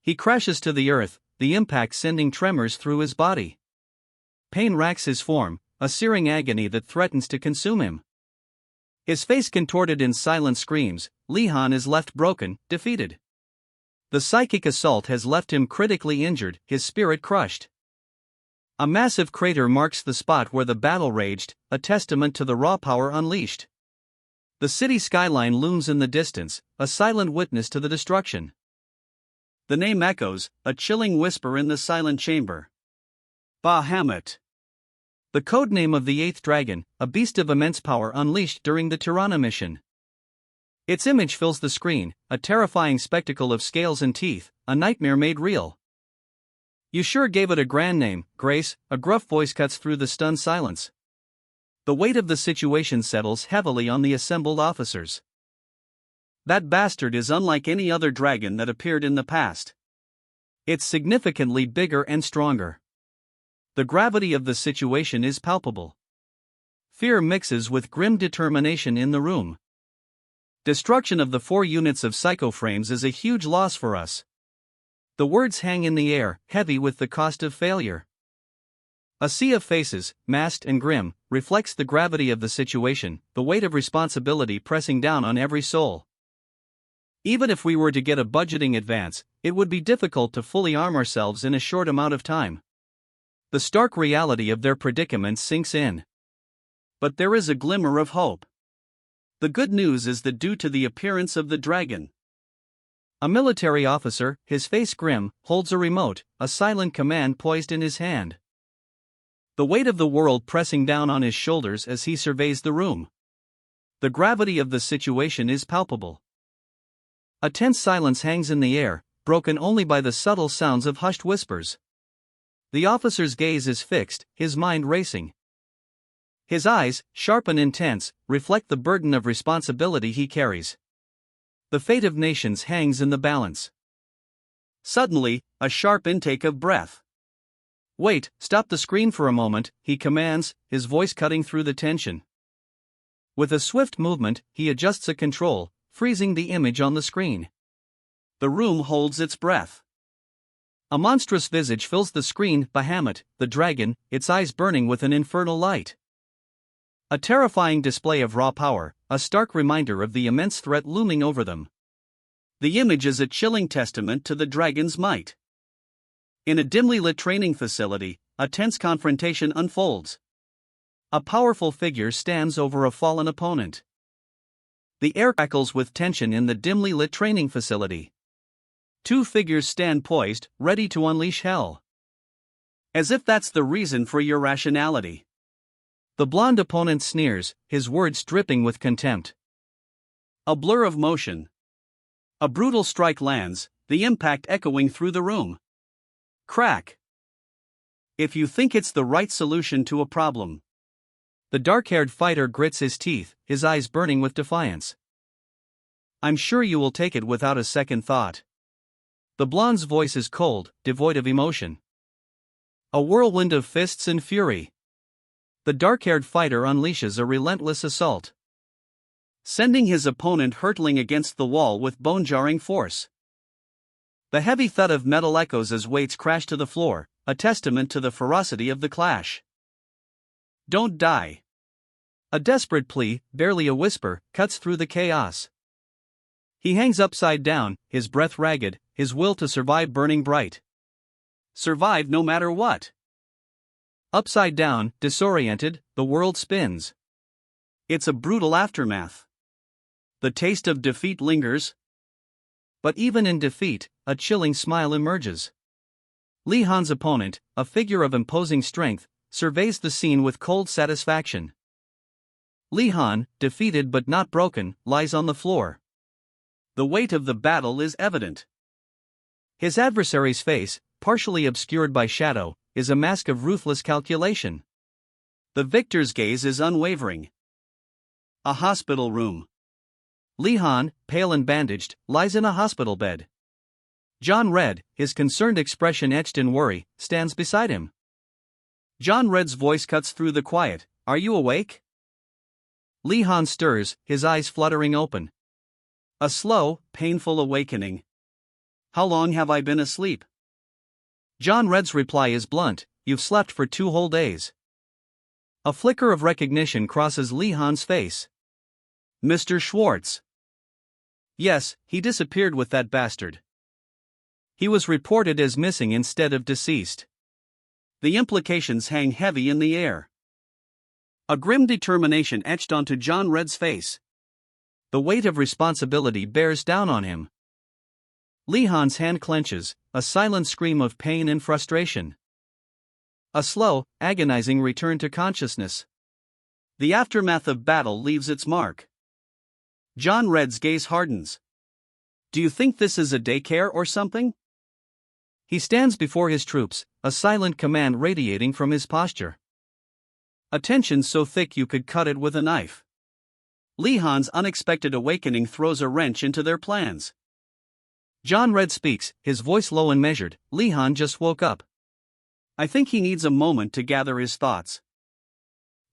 He crashes to the earth, the impact sending tremors through his body. Pain racks his form, a searing agony that threatens to consume him. His face contorted in silent screams, Li Han is left broken, defeated. The psychic assault has left him critically injured, his spirit crushed. A massive crater marks the spot where the battle raged, a testament to the raw power unleashed. The city skyline looms in the distance, a silent witness to the destruction. The name echoes, a chilling whisper in the silent chamber. Bahamut. The codename of the eighth dragon, a beast of immense power unleashed during the Tirana mission. Its image fills the screen, a terrifying spectacle of scales and teeth, a nightmare made real. You sure gave it a grand name, Grace, a gruff voice cuts through the stunned silence. The weight of the situation settles heavily on the assembled officers. That bastard is unlike any other dragon that appeared in the past. It's significantly bigger and stronger. The gravity of the situation is palpable. Fear mixes with grim determination in the room. Destruction of the 4 units of psycho frames is a huge loss for us. The words hang in the air, heavy with the cost of failure. A sea of faces, masked and grim, reflects the gravity of the situation, the weight of responsibility pressing down on every soul. Even if we were to get a budgeting advance, it would be difficult to fully arm ourselves in a short amount of time. The stark reality of their predicament sinks in. But there is a glimmer of hope. The good news is that due to the appearance of the dragon, a military officer, his face grim, holds a remote, a silent command poised in his hand. The weight of the world pressing down on his shoulders as he surveys the room. The gravity of the situation is palpable. A tense silence hangs in the air, broken only by the subtle sounds of hushed whispers. The officer's gaze is fixed, his mind racing. His eyes, sharp and intense, reflect the burden of responsibility he carries. The fate of nations hangs in the balance. Suddenly, a sharp intake of breath. "Wait, stop the screen for a moment," he commands, his voice cutting through the tension. With a swift movement, he adjusts a control, freezing the image on the screen. The room holds its breath. A monstrous visage fills the screen, Bahamut, the dragon, its eyes burning with an infernal light. A terrifying display of raw power, a stark reminder of the immense threat looming over them. The image is a chilling testament to the dragon's might. In a dimly lit training facility, a tense confrontation unfolds. A powerful figure stands over a fallen opponent. The air crackles with tension in the dimly lit training facility. Two figures stand poised, ready to unleash hell. As if that's the reason for your rationality. The blonde opponent sneers, his words dripping with contempt. A blur of motion. A brutal strike lands, the impact echoing through the room. Crack. If you think it's the right solution to a problem. The dark-haired fighter grits his teeth, his eyes burning with defiance. "I'm sure you will take it without a second thought." The blonde's voice is cold, devoid of emotion. A whirlwind of fists and fury. The dark-haired fighter unleashes a relentless assault, sending his opponent hurtling against the wall with bone-jarring force. The heavy thud of metal echoes as weights crash to the floor, a testament to the ferocity of the clash. "Don't die." A desperate plea, barely a whisper, cuts through the chaos. He hangs upside down, his breath ragged, his will to survive burning bright. Survive no matter what. Upside down, disoriented, the world spins. It's a brutal aftermath. The taste of defeat lingers. But even in defeat, a chilling smile emerges. Li Han's opponent, a figure of imposing strength, surveys the scene with cold satisfaction. Li Han, defeated but not broken, lies on the floor. The weight of the battle is evident. His adversary's face, partially obscured by shadow, is a mask of ruthless calculation. The victor's gaze is unwavering. A hospital room. Li Han, pale and bandaged, lies in a hospital bed. John Red, his concerned expression etched in worry, stands beside him. John Red's voice cuts through the quiet. "Are you awake?" Li Han stirs, his eyes fluttering open. A slow, painful awakening. "How long have I been asleep?" John Red's reply is blunt. "You've slept for 2 whole days." A flicker of recognition crosses Li Han's face. "Mr. Schwartz." "Yes, he disappeared with that bastard." He was reported as missing instead of deceased. The implications hang heavy in the air. A grim determination etched onto John Red's face. The weight of responsibility bears down on him. Li Han's hand clenches, a silent scream of pain and frustration. A slow, agonizing return to consciousness. The aftermath of battle leaves its mark. John Red's gaze hardens. "Do you think this is a daycare or something?" He stands before his troops, a silent command radiating from his posture. A tension so thick you could cut it with a knife. Li Han's unexpected awakening throws a wrench into their plans. John Red speaks, his voice low and measured. "Li Han just woke up. I think he needs a moment to gather his thoughts."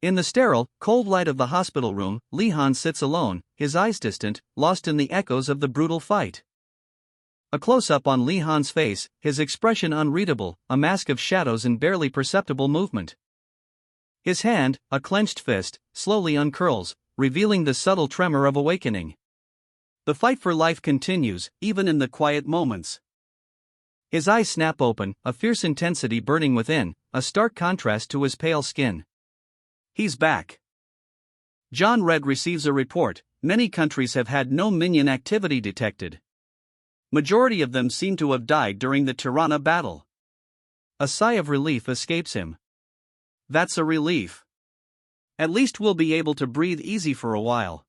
In the sterile, cold light of the hospital room, Li Han sits alone, his eyes distant, lost in the echoes of the brutal fight. A close-up on Li Han's face, his expression unreadable, a mask of shadows and barely perceptible movement. His hand, a clenched fist, slowly uncurls, revealing the subtle tremor of awakening. The fight for life continues, even in the quiet moments. His eyes snap open, a fierce intensity burning within, a stark contrast to his pale skin. He's back. John Red receives a report. Many countries have had no minion activity detected. Majority of them seem to have died during the Tirana battle. A sigh of relief escapes him. That's a relief. At least we'll be able to breathe easy for a while.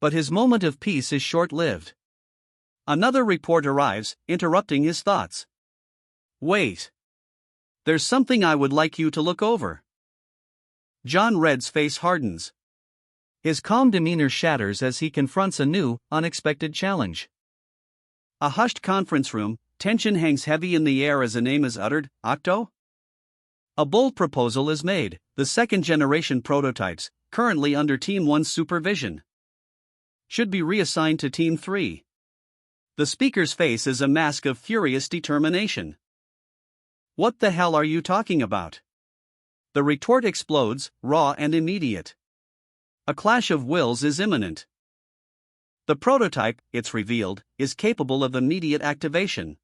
But his moment of peace is short-lived. Another report arrives, interrupting his thoughts. Wait. There's something I would like you to look over. John Red's face hardens. His calm demeanor shatters as he confronts a new, unexpected challenge. A hushed conference room, tension hangs heavy in the air as a name is uttered. Octo? A bold proposal is made, the second-generation prototypes, currently under Team 1's supervision, should be reassigned to Team 3. The speaker's face is a mask of furious determination. What the hell are you talking about? The retort explodes, raw and immediate. A clash of wills is imminent. The prototype, it's revealed, is capable of immediate activation.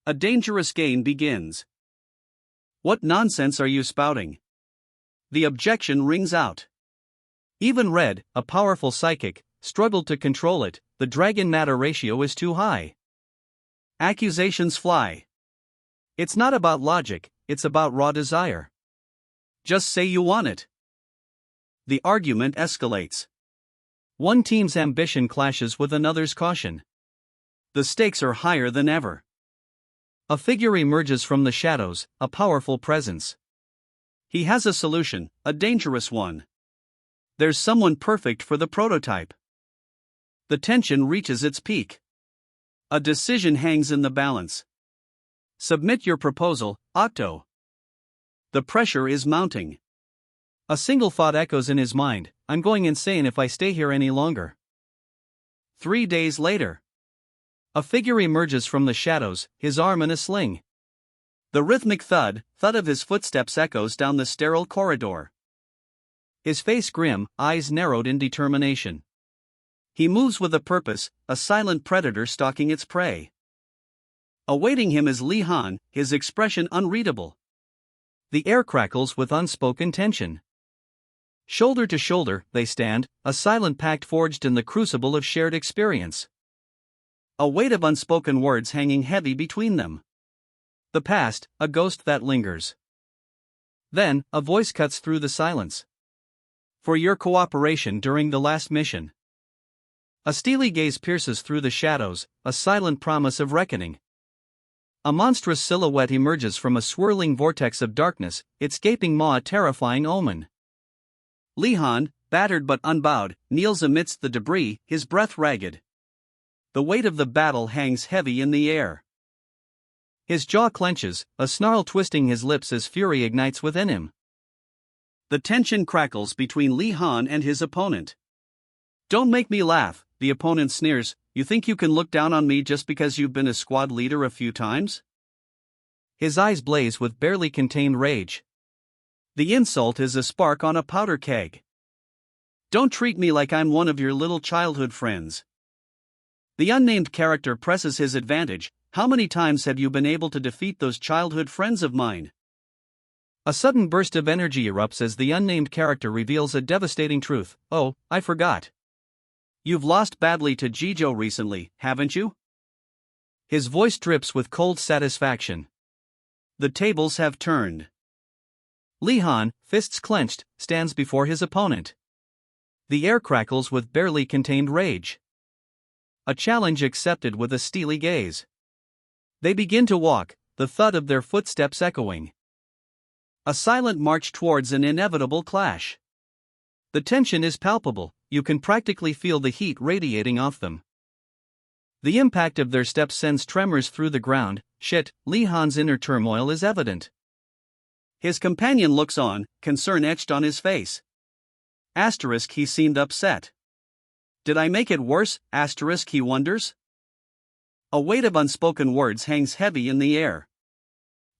A dangerous game begins. What nonsense are you spouting? The objection rings out. Even Red, a powerful psychic, struggled to control it. The dragon matter ratio is too high. Accusations fly. It's not about logic, it's about raw desire. Just say you want it. The argument escalates. One team's ambition clashes with another's caution. The stakes are higher than ever. A figure emerges from the shadows, a powerful presence. He has a solution, a dangerous one. There's someone perfect for the prototype. The tension reaches its peak. A decision hangs in the balance. Submit your proposal, Octo. The pressure is mounting. A single thought echoes in his mind: I'm going insane if I stay here any longer. 3 days later. A figure emerges from the shadows, his arm in a sling. The rhythmic thud of his footsteps echoes down the sterile corridor. His face grim, eyes narrowed in determination. He moves with a purpose, a silent predator stalking its prey. Awaiting him is Li Han, his expression unreadable. The air crackles with unspoken tension. Shoulder to shoulder, they stand, a silent pact forged in the crucible of shared experience. A weight of unspoken words hanging heavy between them. The past, a ghost that lingers. Then, a voice cuts through the silence. For your cooperation during the last mission. A steely gaze pierces through the shadows, a silent promise of reckoning. A monstrous silhouette emerges from a swirling vortex of darkness, its gaping maw a terrifying omen. Li Han, battered but unbowed, kneels amidst the debris, his breath ragged. The weight of the battle hangs heavy in the air. His jaw clenches, a snarl twisting his lips as fury ignites within him. The tension crackles between Li Han and his opponent. Don't make me laugh, the opponent sneers. You think you can look down on me just because you've been a squad leader a few times? His eyes blaze with barely contained rage. The insult is a spark on a powder keg. Don't treat me like I'm one of your little childhood friends. The unnamed character presses his advantage. How many times have you been able to defeat those childhood friends of mine? A sudden burst of energy erupts as the unnamed character reveals a devastating truth. Oh, I forgot. You've lost badly to Jijo recently, haven't you? His voice drips with cold satisfaction. The tables have turned. Li Han, fists clenched, stands before his opponent. The air crackles with barely contained rage. A challenge accepted with a steely gaze. They begin to walk, the thud of their footsteps echoing. A silent march towards an inevitable clash. The tension is palpable, you can practically feel the heat radiating off them. The impact of their steps sends tremors through the ground. Shit, Li Han's inner turmoil is evident. His companion looks on, concern etched on his face. Asterisk, he seemed upset. Did I make it worse? Asterisk, he wonders. A weight of unspoken words hangs heavy in the air.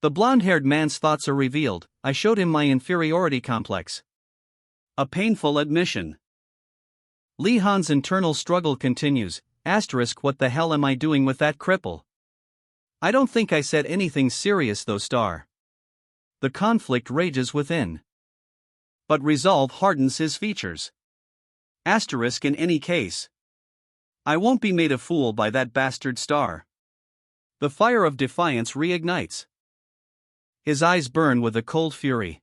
The blonde-haired man's thoughts are revealed. I showed him my inferiority complex. A painful admission. Lee Han's internal struggle continues. What the hell am I doing with that cripple? I don't think I said anything serious though, star. The conflict rages within. But resolve hardens his features. In any case. I won't be made a fool by that bastard star. The fire of defiance reignites. His eyes burn with a cold fury.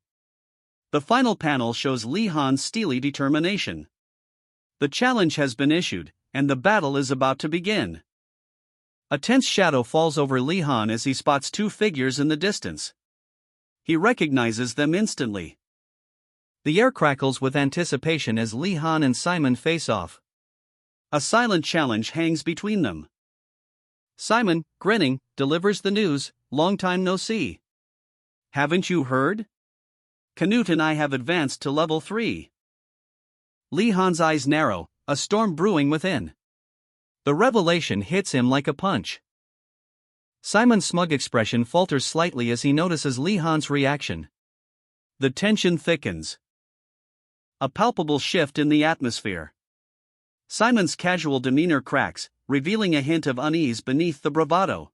The final panel shows Lee Han's steely determination. The challenge has been issued, and the battle is about to begin. A tense shadow falls over Lee Han as he spots two figures in the distance. He recognizes them instantly. The air crackles with anticipation as Lee Han and Simon face off. A silent challenge hangs between them. Simon, grinning, delivers the news, "Long time no see. Haven't you heard? Canute and I have advanced to level 3. Lee Han's eyes narrow, a storm brewing within. The revelation hits him like a punch. Simon's smug expression falters slightly as he notices Lee Han's reaction. The tension thickens. A palpable shift in the atmosphere. Simon's casual demeanor cracks, revealing a hint of unease beneath the bravado.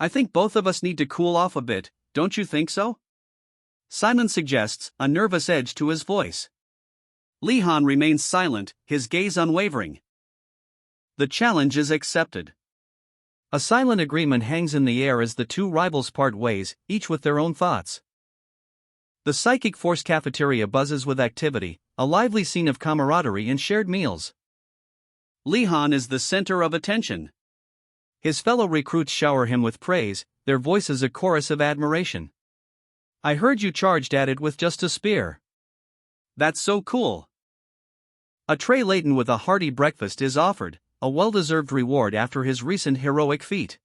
I think both of us need to cool off a bit, don't you think so? Simon suggests, a nervous edge to his voice. Lee Han remains silent, his gaze unwavering. The challenge is accepted. A silent agreement hangs in the air as the two rivals part ways, each with their own thoughts. The Psychic Force cafeteria buzzes with activity, a lively scene of camaraderie and shared meals. Lee Han is the center of attention. His fellow recruits shower him with praise, their voices a chorus of admiration. I heard you charged at it with just a spear. That's so cool. A tray laden with a hearty breakfast is offered, a well-deserved reward after his recent heroic feat.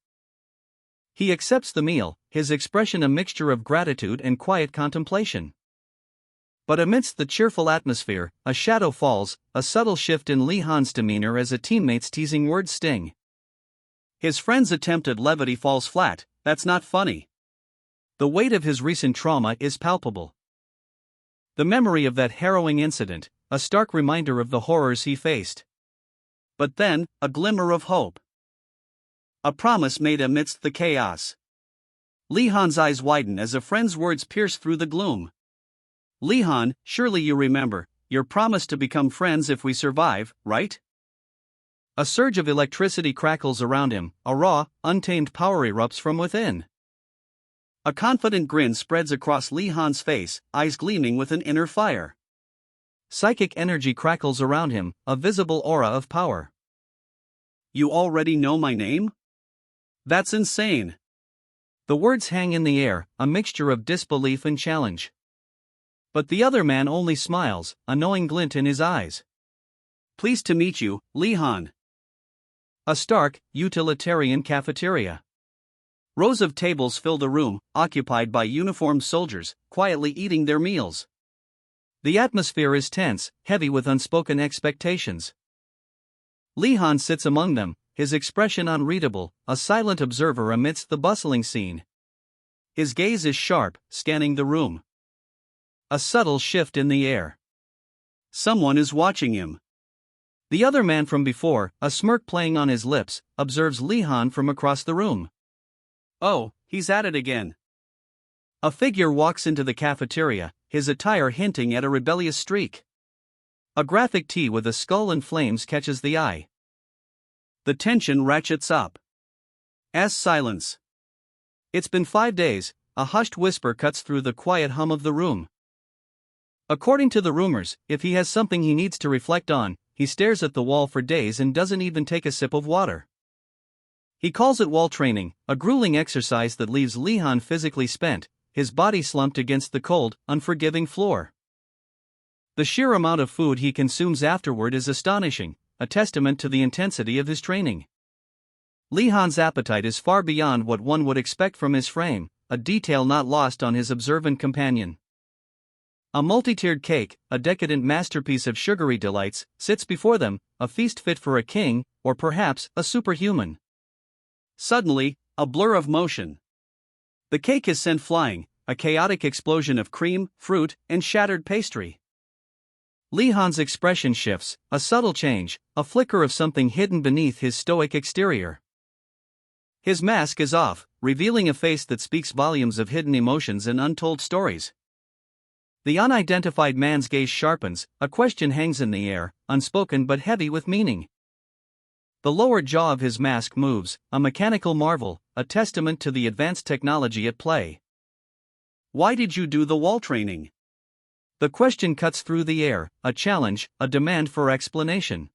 He accepts the meal, his expression a mixture of gratitude and quiet contemplation. But amidst the cheerful atmosphere, a shadow falls, a subtle shift in Lee Han's demeanor as a teammate's teasing words sting. His friend's attempt at levity falls flat. That's not funny. The weight of his recent trauma is palpable. The memory of that harrowing incident, a stark reminder of the horrors he faced. But then, a glimmer of hope. A promise made amidst the chaos. Lee Han's eyes widen as a friend's words pierce through the gloom. Lee Han, surely you remember, your promise to become friends if we survive, right? A surge of electricity crackles around him, a raw, untamed power erupts from within. A confident grin spreads across Lee Han's face, eyes gleaming with an inner fire. Psychic energy crackles around him, a visible aura of power. You already know my name? That's insane. The words hang in the air, a mixture of disbelief and challenge. But the other man only smiles, a knowing glint in his eyes. Pleased to meet you, Lee Han. A stark, utilitarian cafeteria. Rows of tables fill the room, occupied by uniformed soldiers, quietly eating their meals. The atmosphere is tense, heavy with unspoken expectations. Lee Han sits among them, his expression unreadable, a silent observer amidst the bustling scene. His gaze is sharp, scanning the room. A subtle shift in the air. Someone is watching him. The other man from before, a smirk playing on his lips, observes Lee Han from across the room. Oh, he's at it again. A figure walks into the cafeteria, his attire hinting at a rebellious streak. A graphic tee with a skull and flames catches the eye. The tension ratchets up. As silence. It's been 5 days, a hushed whisper cuts through the quiet hum of the room. According to the rumors, if he has something he needs to reflect on, he stares at the wall for days and doesn't even take a sip of water. He calls it wall training, a grueling exercise that leaves Lee Han physically spent, his body slumped against the cold, unforgiving floor. The sheer amount of food he consumes afterward is astonishing, a testament to the intensity of his training. Lee Han's appetite is far beyond what one would expect from his frame, a detail not lost on his observant companion. A multi-tiered cake, a decadent masterpiece of sugary delights, sits before them, a feast fit for a king, or perhaps a superhuman. Suddenly, a blur of motion. The cake is sent flying, a chaotic explosion of cream, fruit, and shattered pastry. Lee Han's expression shifts, a subtle change, a flicker of something hidden beneath his stoic exterior. His mask is off, revealing a face that speaks volumes of hidden emotions and untold stories. The unidentified man's gaze sharpens, a question hangs in the air, unspoken but heavy with meaning. The lower jaw of his mask moves, a mechanical marvel, a testament to the advanced technology at play. Why did you do the wall training? The question cuts through the air, a challenge, a demand for explanation.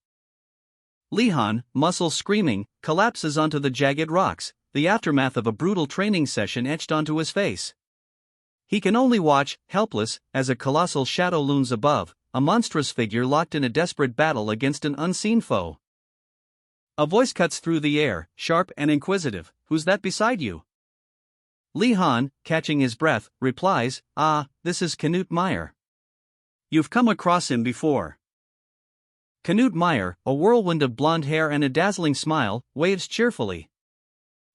Lee Han, muscles screaming, collapses onto the jagged rocks, the aftermath of a brutal training session etched onto his face. He can only watch, helpless, as a colossal shadow looms above, a monstrous figure locked in a desperate battle against an unseen foe. A voice cuts through the air, sharp and inquisitive. Who's that beside you? Lee Han, catching his breath, replies, this is Knut Meyer. You've come across him before. Knut Meyer, a whirlwind of blonde hair and a dazzling smile, waves cheerfully.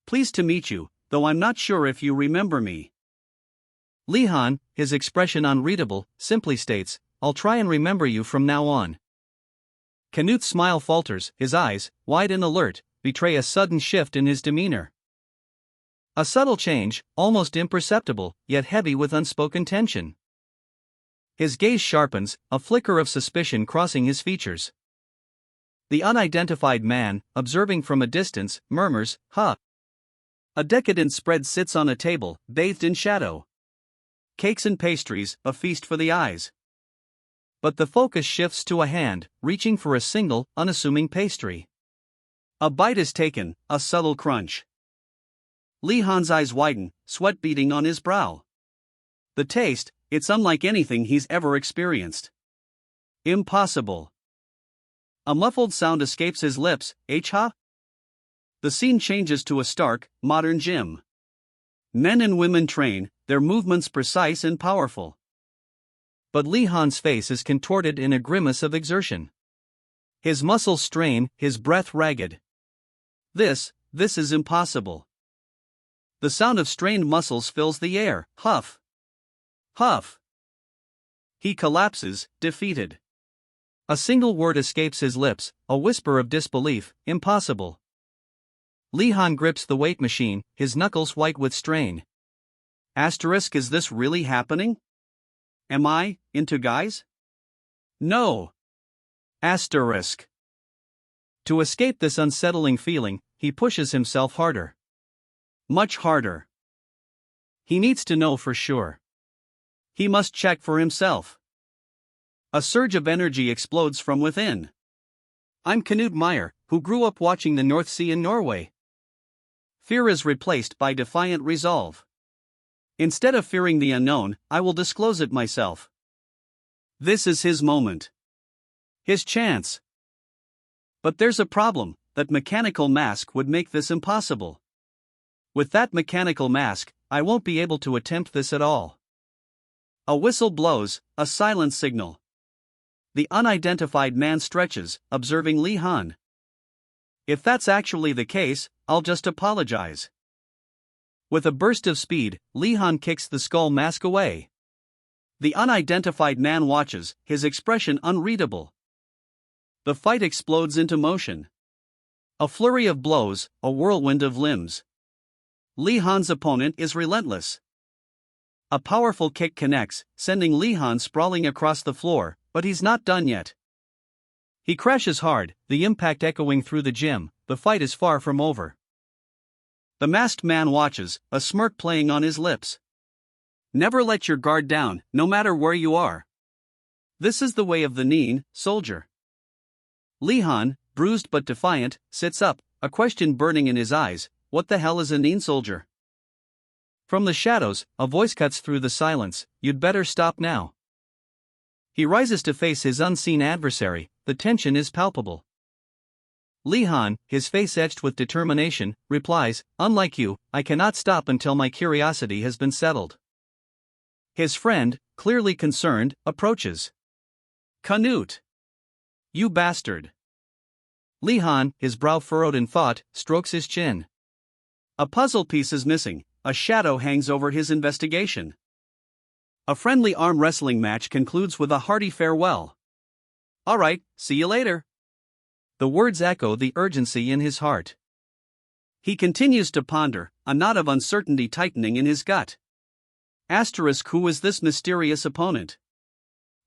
Pleased to meet you, though I'm not sure if you remember me. Lee Han, his expression unreadable, simply states, I'll try and remember you from now on. Knut's smile falters, his eyes, wide and alert, betray a sudden shift in his demeanor. A subtle change, almost imperceptible, yet heavy with unspoken tension. His gaze sharpens, a flicker of suspicion crossing his features. The unidentified man, observing from a distance, murmurs, huh. A decadent spread sits on a table, bathed in shadow. Cakes and pastries, a feast for the eyes. But the focus shifts to a hand, reaching for a single, unassuming pastry. A bite is taken, a subtle crunch. Lee Han's eyes widen, sweat beading on his brow. The taste, it's unlike anything he's ever experienced. Impossible. A muffled sound escapes his lips, ha? The scene changes to a stark, modern gym. Men and women train, their movements precise and powerful. But Lee Han's face is contorted in a grimace of exertion. His muscles strain, his breath ragged. This is impossible. The sound of strained muscles fills the air, huff. Huff. He collapses, defeated. A single word escapes his lips, a whisper of disbelief, impossible. Lee Han grips the weight machine, his knuckles white with strain. Is this really happening? Am I into guys? No. To escape this unsettling feeling, he pushes himself harder. Much harder. He needs to know for sure. He must check for himself. A surge of energy explodes from within. I'm Knut Meyer, who grew up watching the North Sea in Norway. Fear is replaced by defiant resolve. Instead of fearing the unknown, I will disclose it myself. This is his moment. His chance. But there's a problem, that mechanical mask would make this impossible. With that mechanical mask, I won't be able to attempt this at all. A whistle blows, a silent signal. The unidentified man stretches, observing Lee Han. If that's actually the case, I'll just apologize. With a burst of speed, Lee Han kicks the skull mask away. The unidentified man watches, his expression unreadable. The fight explodes into motion. A flurry of blows, a whirlwind of limbs. Lee Han's opponent is relentless. A powerful kick connects, sending Lee Han sprawling across the floor, but he's not done yet. He crashes hard, the impact echoing through the gym. The fight is far from over. The masked man watches, a smirk playing on his lips. Never let your guard down, no matter where you are. This is the way of the Nin soldier. Lee Han, bruised but defiant, sits up, a question burning in his eyes. What the hell is a Nin soldier? From the shadows, a voice cuts through the silence. You'd better stop now. He rises to face his unseen adversary. The tension is palpable. Lee Han, his face etched with determination, replies, unlike you, I cannot stop until my curiosity has been settled. His friend, clearly concerned, approaches. Knut! You bastard! Lee Han, his brow furrowed in thought, strokes his chin. A puzzle piece is missing, a shadow hangs over his investigation. A friendly arm wrestling match concludes with a hearty farewell. Alright, see you later. The words echo the urgency in his heart. He continues to ponder, a knot of uncertainty tightening in his gut. Asterisk, who is this mysterious opponent?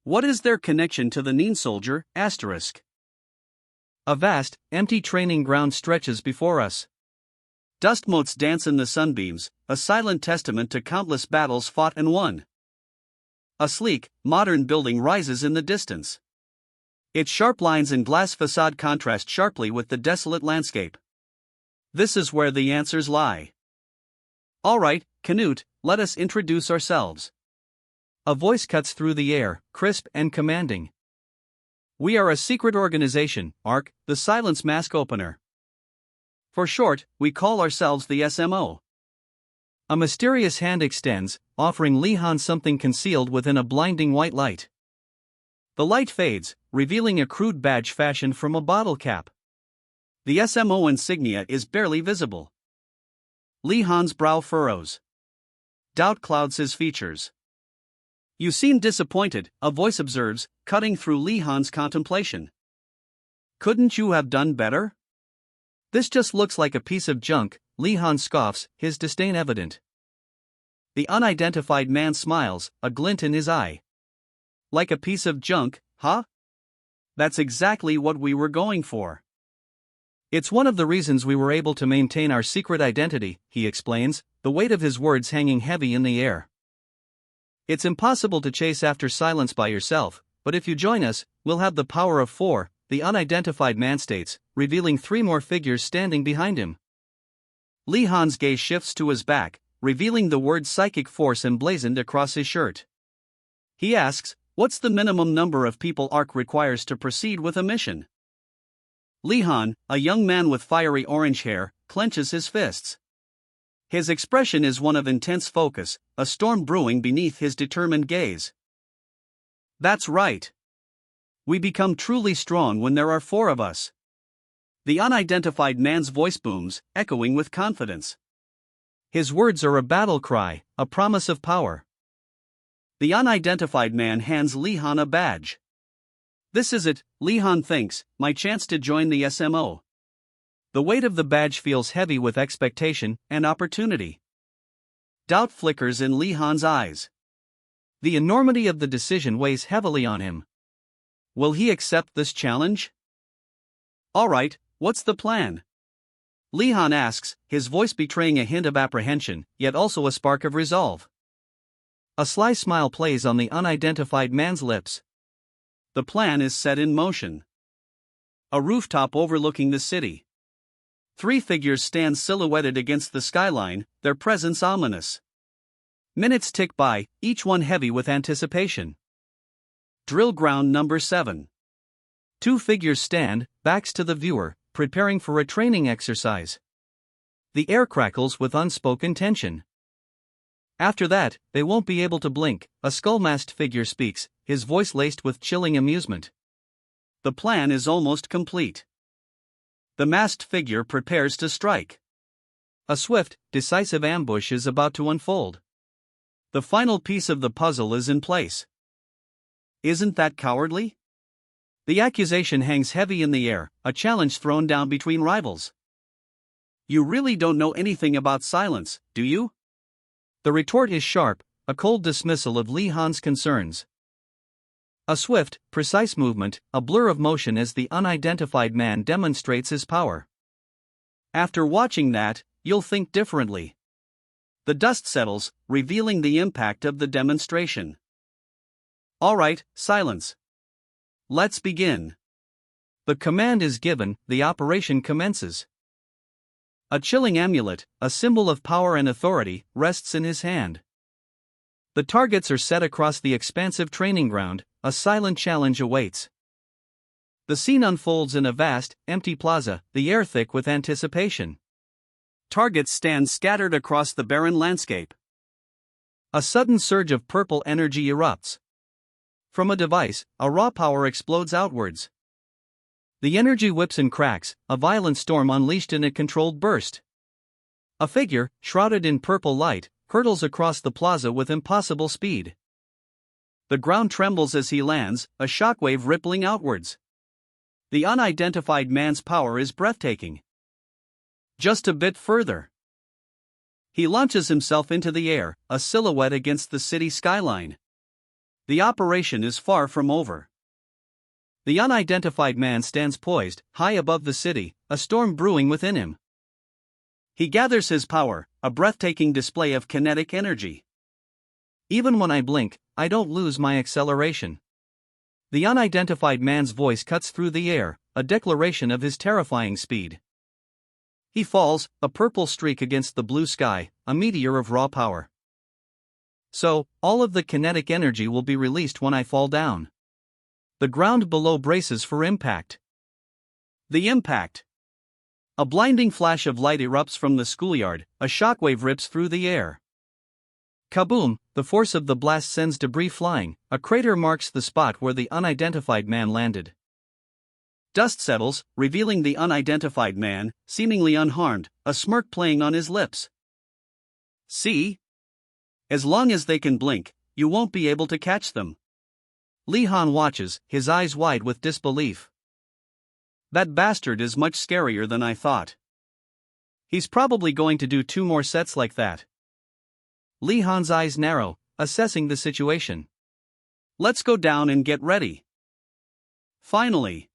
What is their connection to the Nin soldier? Asterisk. A vast, empty training ground stretches before us. Dust motes dance in the sunbeams, a silent testament to countless battles fought and won. A sleek, modern building rises in the distance. Its sharp lines and glass facade contrast sharply with the desolate landscape. This is where the answers lie. Alright, Canute, let us introduce ourselves. A voice cuts through the air, crisp and commanding. We are a secret organization, ARC, the Silence Mask Opener. For short, we call ourselves the SMO. A mysterious hand extends, offering Li Han something concealed within a blinding white light. The light fades, revealing a crude badge fashioned from a bottle cap. The SMO insignia is barely visible. Li Han's brow furrows. Doubt clouds his features. You seem disappointed, a voice observes, cutting through Li Han's contemplation. Couldn't you have done better? This just looks like a piece of junk, Li Han scoffs, his disdain evident. The unidentified man smiles, a glint in his eye. Like a piece of junk, huh? That's exactly what we were going for. It's one of the reasons we were able to maintain our secret identity, he explains, the weight of his words hanging heavy in the air. It's impossible to chase after silence by yourself, but if you join us, we'll have the power of 4, the unidentified man states, revealing 3 more figures standing behind him. Li Han's gaze shifts to his back, revealing the word psychic force emblazoned across his shirt. He asks, what's the minimum number of people ARC requires to proceed with a mission? Li Han, a young man with fiery orange hair, clenches his fists. His expression is one of intense focus, a storm brewing beneath his determined gaze. That's right. We become truly strong when there are 4 of us. The unidentified man's voice booms, echoing with confidence. His words are a battle cry, a promise of power. The unidentified man hands Li Han a badge. This is it, Li Han thinks, my chance to join the SMO. The weight of the badge feels heavy with expectation and opportunity. Doubt flickers in Li Han's eyes. The enormity of the decision weighs heavily on him. Will he accept this challenge? Alright, what's the plan? Li Han asks, his voice betraying a hint of apprehension, yet also a spark of resolve. A sly smile plays on the unidentified man's lips. The plan is set in motion. A rooftop overlooking the city. 3 figures stand silhouetted against the skyline, their presence ominous. Minutes tick by, each one heavy with anticipation. Drill ground number 7. 2 figures stand, backs to the viewer, preparing for a training exercise. The air crackles with unspoken tension. After that, they won't be able to blink, a skull-masked figure speaks, his voice laced with chilling amusement. The plan is almost complete. The masked figure prepares to strike. A swift, decisive ambush is about to unfold. The final piece of the puzzle is in place. Isn't that cowardly? The accusation hangs heavy in the air, a challenge thrown down between rivals. You really don't know anything about silence, do you? The retort is sharp, a cold dismissal of Li Han's concerns. A swift, precise movement, a blur of motion as the unidentified man demonstrates his power. After watching that, you'll think differently. The dust settles, revealing the impact of the demonstration. Alright, silence. Let's begin. The command is given, the operation commences. A chilling amulet, a symbol of power and authority, rests in his hand. The targets are set across the expansive training ground, a silent challenge awaits. The scene unfolds in a vast, empty plaza, the air thick with anticipation. Targets stand scattered across the barren landscape. A sudden surge of purple energy erupts. From a device, a raw power explodes outwards. The energy whips and cracks, a violent storm unleashed in a controlled burst. A figure, shrouded in purple light, hurtles across the plaza with impossible speed. The ground trembles as he lands, a shockwave rippling outwards. The unidentified man's power is breathtaking. Just a bit further. He launches himself into the air, a silhouette against the city skyline. The operation is far from over. The unidentified man stands poised, high above the city, a storm brewing within him. He gathers his power, a breathtaking display of kinetic energy. Even when I blink, I don't lose my acceleration. The unidentified man's voice cuts through the air, a declaration of his terrifying speed. He falls, a purple streak against the blue sky, a meteor of raw power. So, all of the kinetic energy will be released when I fall down. The ground below braces for impact. The impact. A blinding flash of light erupts from the schoolyard, a shockwave rips through the air. Kaboom! The force of the blast sends debris flying, a crater marks the spot where the unidentified man landed. Dust settles, revealing the unidentified man, seemingly unharmed, a smirk playing on his lips. See? As long as they can blink, you won't be able to catch them. Lee Han watches, his eyes wide with disbelief. That bastard is much scarier than I thought. He's probably going to do 2 more sets like that. Lee Han's eyes narrow, assessing the situation. Let's go down and get ready. Finally.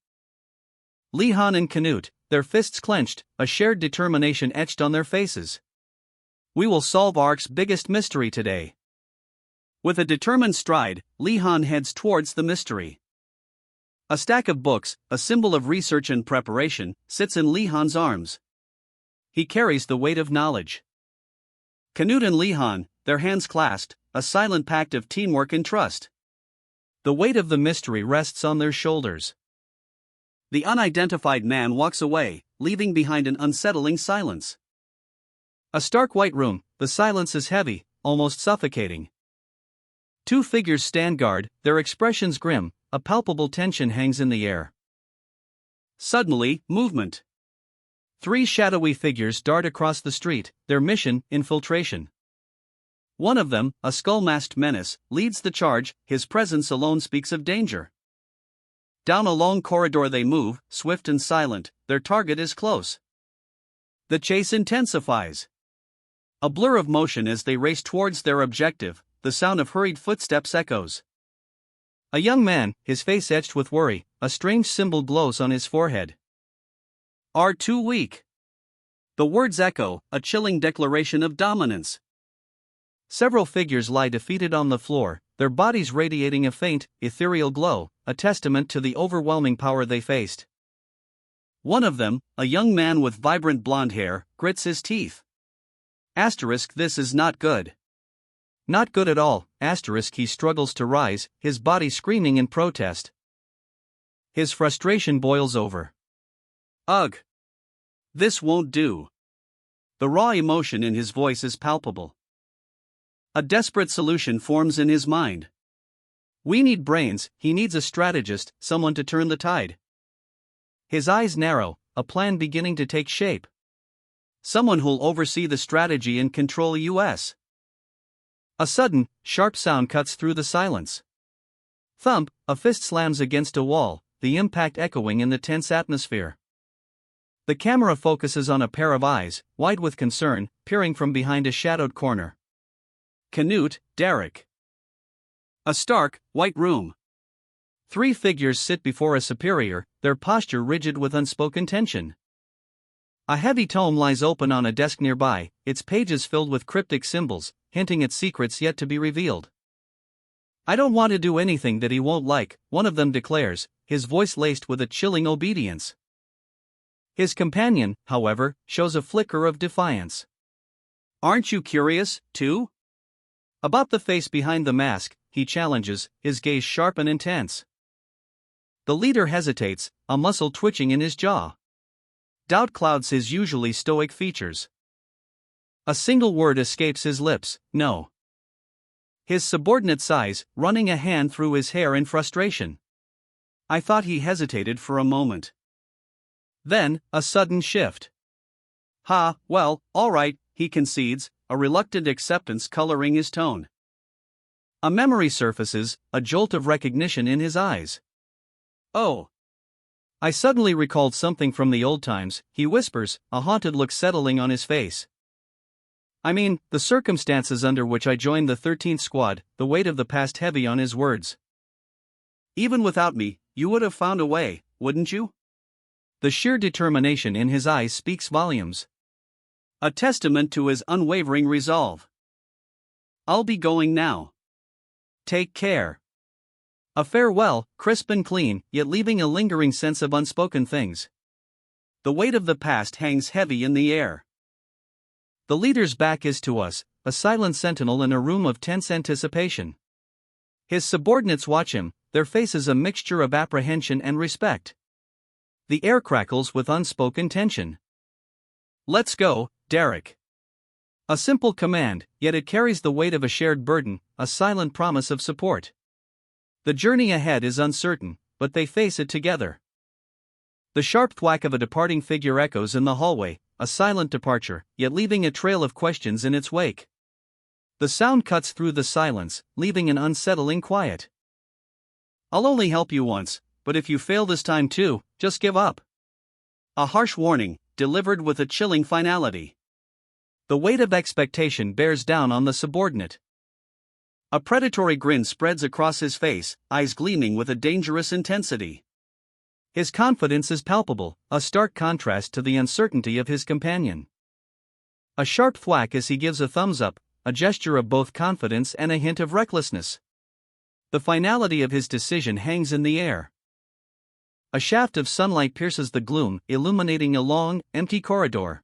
Lee Han and Canute, their fists clenched, a shared determination etched on their faces. We will solve Ark's biggest mystery today. With a determined stride, Lee Han heads towards the mystery. A stack of books, a symbol of research and preparation, sits in Lee Han's arms. He carries the weight of knowledge. Canute and Lee Han, their hands clasped, a silent pact of teamwork and trust. The weight of the mystery rests on their shoulders. The unidentified man walks away, leaving behind an unsettling silence. A stark white room, the silence is heavy, almost suffocating. 2 figures stand guard, their expressions grim, a palpable tension hangs in the air. Suddenly, movement. 3 shadowy figures dart across the street, their mission, infiltration. One of them, a skull-masked menace, leads the charge, his presence alone speaks of danger. Down a long corridor they move, swift and silent, their target is close. The chase intensifies. A blur of motion as they race towards their objective, the sound of hurried footsteps echoes. A young man, his face etched with worry, a strange symbol glows on his forehead. Are too weak. The words echo, a chilling declaration of dominance. Several figures lie defeated on the floor, their bodies radiating a faint, ethereal glow, a testament to the overwhelming power they faced. One of them, a young man with vibrant blonde hair, grits his teeth. Asterisk, this is not good. Not good at all, asterisk, he struggles to rise, his body screaming in protest. His frustration boils over. Ugh. This won't do. The raw emotion in his voice is palpable. A desperate solution forms in his mind. We need brains, he needs a strategist, someone to turn the tide. His eyes narrow, a plan beginning to take shape. Someone who'll oversee the strategy and control US. A sudden, sharp sound cuts through the silence. Thump, a fist slams against a wall, the impact echoing in the tense atmosphere. The camera focuses on a pair of eyes, wide with concern, peering from behind a shadowed corner. Canute, Derek. A stark, white room. 3 figures sit before a superior, their posture rigid with unspoken tension. A heavy tome lies open on a desk nearby, its pages filled with cryptic symbols, hinting at secrets yet to be revealed. I don't want to do anything that he won't like, one of them declares, his voice laced with a chilling obedience. His companion, however, shows a flicker of defiance. Aren't you curious, too? About the face behind the mask, he challenges, his gaze sharp and intense. The leader hesitates, a muscle twitching in his jaw. Doubt clouds his usually stoic features. A single word escapes his lips, no. His subordinate sighs, running a hand through his hair in frustration. I thought he hesitated for a moment. Then, a sudden shift. Well, all right, he concedes, a reluctant acceptance coloring his tone. A memory surfaces, a jolt of recognition in his eyes. Oh! I suddenly recalled something from the old times, he whispers, a haunted look settling on his face. I mean, the circumstances under which I joined the 13th Squad, the weight of the past heavy on his words. Even without me, you would have found a way, wouldn't you? The sheer determination in his eyes speaks volumes. A testament to his unwavering resolve. I'll be going now. Take care. A farewell, crisp and clean, yet leaving a lingering sense of unspoken things. The weight of the past hangs heavy in the air. The leader's back is to us, a silent sentinel in a room of tense anticipation. His subordinates watch him, their faces a mixture of apprehension and respect. The air crackles with unspoken tension. Let's go, Derek. A simple command, yet it carries the weight of a shared burden, a silent promise of support. The journey ahead is uncertain, but they face it together. The sharp thwack of a departing figure echoes in the hallway, a silent departure, yet leaving a trail of questions in its wake. The sound cuts through the silence, leaving an unsettling quiet. I'll only help you once, but if you fail this time too, just give up. A harsh warning, delivered with a chilling finality. The weight of expectation bears down on the subordinate. A predatory grin spreads across his face, eyes gleaming with a dangerous intensity. His confidence is palpable, a stark contrast to the uncertainty of his companion. A sharp thwack as he gives a thumbs up, a gesture of both confidence and a hint of recklessness. The finality of his decision hangs in the air. A shaft of sunlight pierces the gloom, illuminating a long, empty corridor.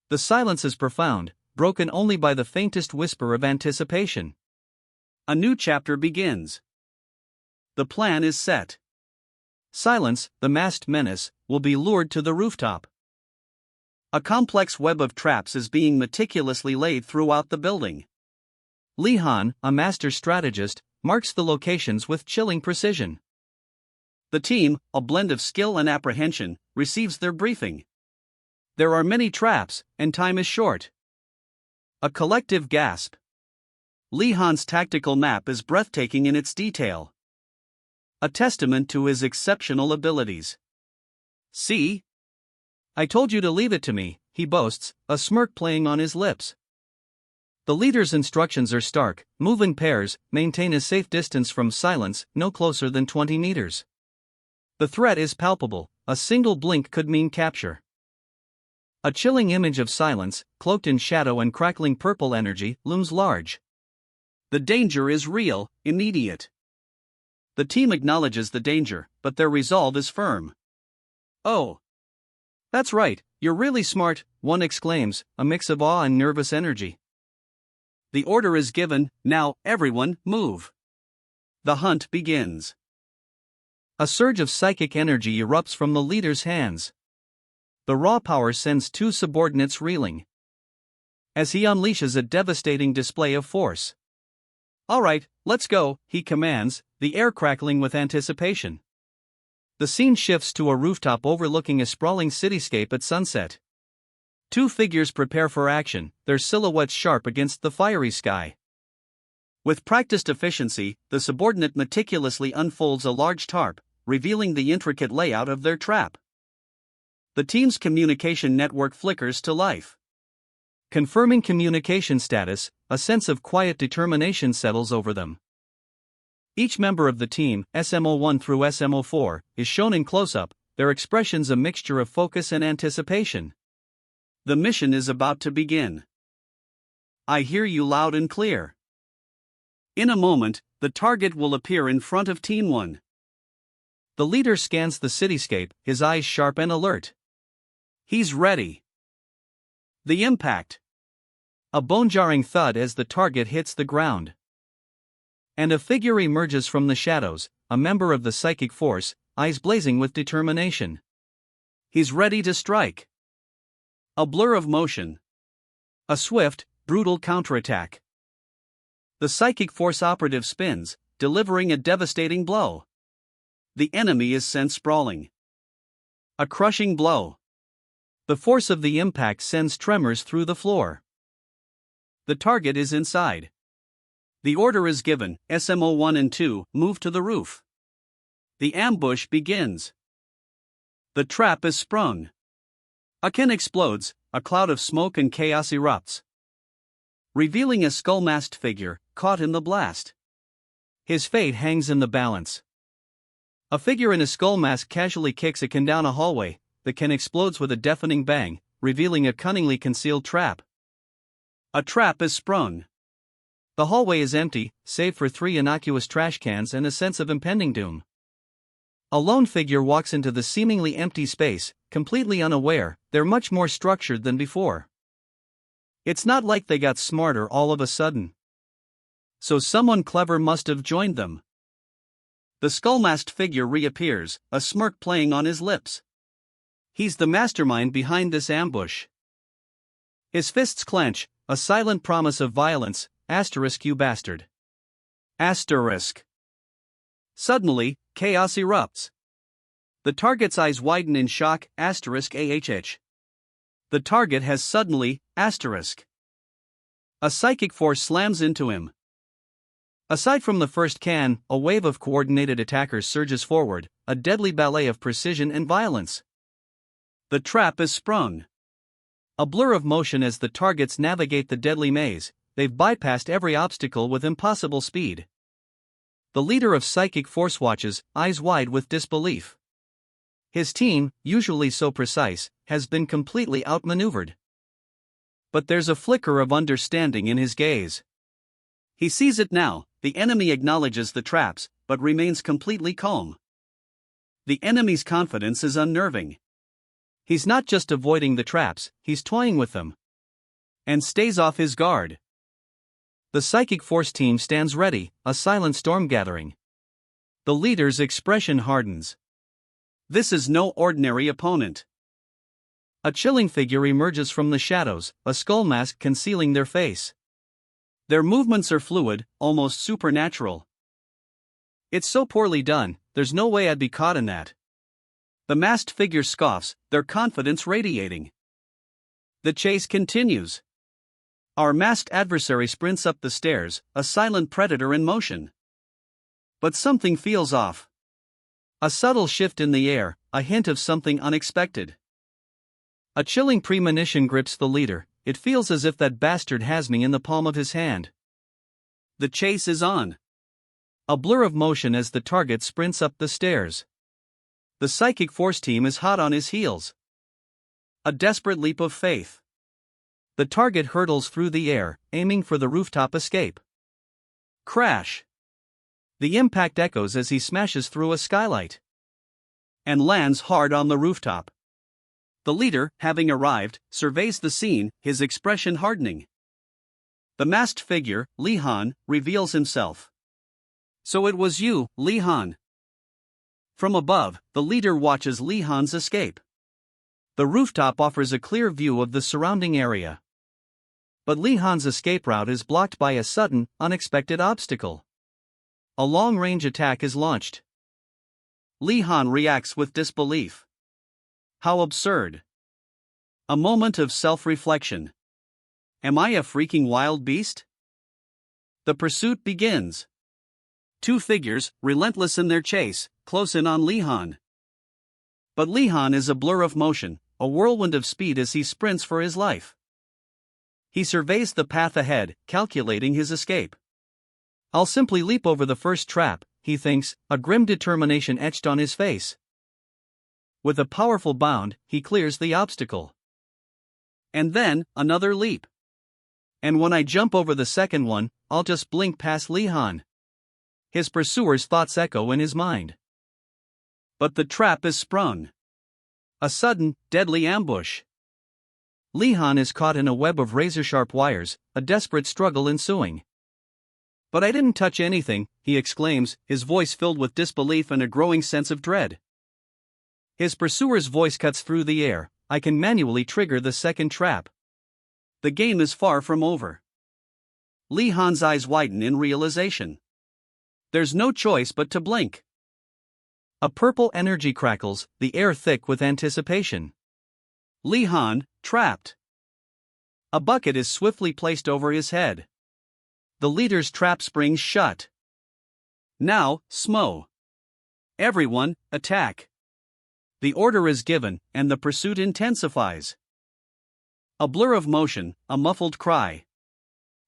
The silence is profound, broken only by the faintest whisper of anticipation. A new chapter begins. The plan is set. Silence, the masked menace, will be lured to the rooftop. A complex web of traps is being meticulously laid throughout the building. Lee Han, a master strategist, marks the locations with chilling precision. The team, a blend of skill and apprehension, receives their briefing. There are many traps, and time is short. A collective gasp. Lee Han's tactical map is breathtaking in its detail. A testament to his exceptional abilities. See? I told you to leave it to me, he boasts, a smirk playing on his lips. The leader's instructions are stark: move in pairs, maintain a safe distance from silence, no closer than 20 meters. The threat is palpable, a single blink could mean capture. A chilling image of silence, cloaked in shadow and crackling purple energy, looms large. The danger is real, immediate. The team acknowledges the danger, but their resolve is firm. Oh! That's right, you're really smart, one exclaims, a mix of awe and nervous energy. The order is given, now, everyone, move. The hunt begins. A surge of psychic energy erupts from the leader's hands. The raw power sends two subordinates reeling. As he unleashes a devastating display of force. All right, let's go, he commands, the air crackling with anticipation. The scene shifts to a rooftop overlooking a sprawling cityscape at sunset. Two figures prepare for action, their silhouettes sharp against the fiery sky. With practiced efficiency, the subordinate meticulously unfolds a large tarp, revealing the intricate layout of their trap. The team's communication network flickers to life. Confirming communication status, a sense of quiet determination settles over them. Each member of the team, SMO1 through SMO4, is shown in close-up, their expressions a mixture of focus and anticipation. The mission is about to begin. I hear you loud and clear. In a moment, the target will appear in front of Team 1. The leader scans the cityscape, his eyes sharp and alert. He's ready. The impact. A bone-jarring thud as the target hits the ground. And a figure emerges from the shadows, a member of the psychic force, eyes blazing with determination. He's ready to strike. A blur of motion. A swift, brutal counterattack. The psychic force operative spins, delivering a devastating blow. The enemy is sent sprawling. A crushing blow. The force of the impact sends tremors through the floor. The target is inside. The order is given, SMO 1 and 2, move to the roof. The ambush begins. The trap is sprung. A can explodes, a cloud of smoke and chaos erupts, revealing a skull-masked figure, caught in the blast. His fate hangs in the balance. A figure in a skull mask casually kicks a can down a hallway. The can explodes with a deafening bang, revealing a cunningly concealed trap. A trap is sprung. The hallway is empty, save for 3 innocuous trash cans and a sense of impending doom. A lone figure walks into the seemingly empty space, completely unaware they're much more structured than before. It's not like they got smarter all of a sudden. So someone clever must have joined them. The skull-masked figure reappears, a smirk playing on his lips. He's the mastermind behind this ambush. His fists clench, a silent promise of violence, you bastard. Suddenly, chaos erupts. The target's eyes widen in shock, The target has suddenly, A psychic force slams into him. Aside from the first can, a wave of coordinated attackers surges forward, a deadly ballet of precision and violence. The trap is sprung. A blur of motion as the targets navigate the deadly maze. They've bypassed every obstacle with impossible speed. The leader of Psychic Force watches, eyes wide with disbelief. His team, usually so precise, has been completely outmaneuvered. But there's a flicker of understanding in his gaze. He sees it now. The enemy acknowledges the traps, but remains completely calm. The enemy's confidence is unnerving. He's not just avoiding the traps, he's toying with them. And stays off his guard. The Psychic Force team stands ready, a silent storm gathering. The leader's expression hardens. This is no ordinary opponent. A chilling figure emerges from the shadows, a skull mask concealing their face. Their movements are fluid, almost supernatural. It's so poorly done, there's no way I'd be caught in that. The masked figure scoffs, their confidence radiating. The chase continues. Our masked adversary sprints up the stairs, a silent predator in motion. But something feels off. A subtle shift in the air, a hint of something unexpected. A chilling premonition grips the leader. It feels as if that bastard has me in the palm of his hand. The chase is on. A blur of motion as the target sprints up the stairs. The Psychic Force team is hot on his heels. A desperate leap of faith. The target hurtles through the air, aiming for the rooftop escape. Crash! The impact echoes as he smashes through a skylight. And lands hard on the rooftop. The leader, having arrived, surveys the scene, his expression hardening. The masked figure, Li Han, reveals himself. So it was you, Li Han. From above, the leader watches Li Han's escape. The rooftop offers a clear view of the surrounding area. But Li Han's escape route is blocked by a sudden, unexpected obstacle. A long-range attack is launched. Li Han reacts with disbelief. How absurd. A moment of self-reflection. Am I a freaking wild beast? The pursuit begins. 2 figures, relentless in their chase, close in on Li Han. But Li Han is a blur of motion, a whirlwind of speed as he sprints for his life. He surveys the path ahead, calculating his escape. I'll simply leap over the first trap, he thinks, a grim determination etched on his face. With a powerful bound, he clears the obstacle. And then, another leap. And when I jump over the second one, I'll just blink past Li Han. His pursuer's thoughts echo in his mind. But the trap is sprung. A sudden, deadly ambush. Li Han is caught in a web of razor-sharp wires, a desperate struggle ensuing. But I didn't touch anything, he exclaims, his voice filled with disbelief and a growing sense of dread. His pursuer's voice cuts through the air. I can manually trigger the second trap. The game is far from over. Li Han's eyes widen in realization. There's no choice but to blink. A purple energy crackles, the air thick with anticipation. Lee Han, trapped. A bucket is swiftly placed over his head. The leader's trap springs shut. Now, Smo. Everyone, attack. The order is given, and the pursuit intensifies. A blur of motion, a muffled cry.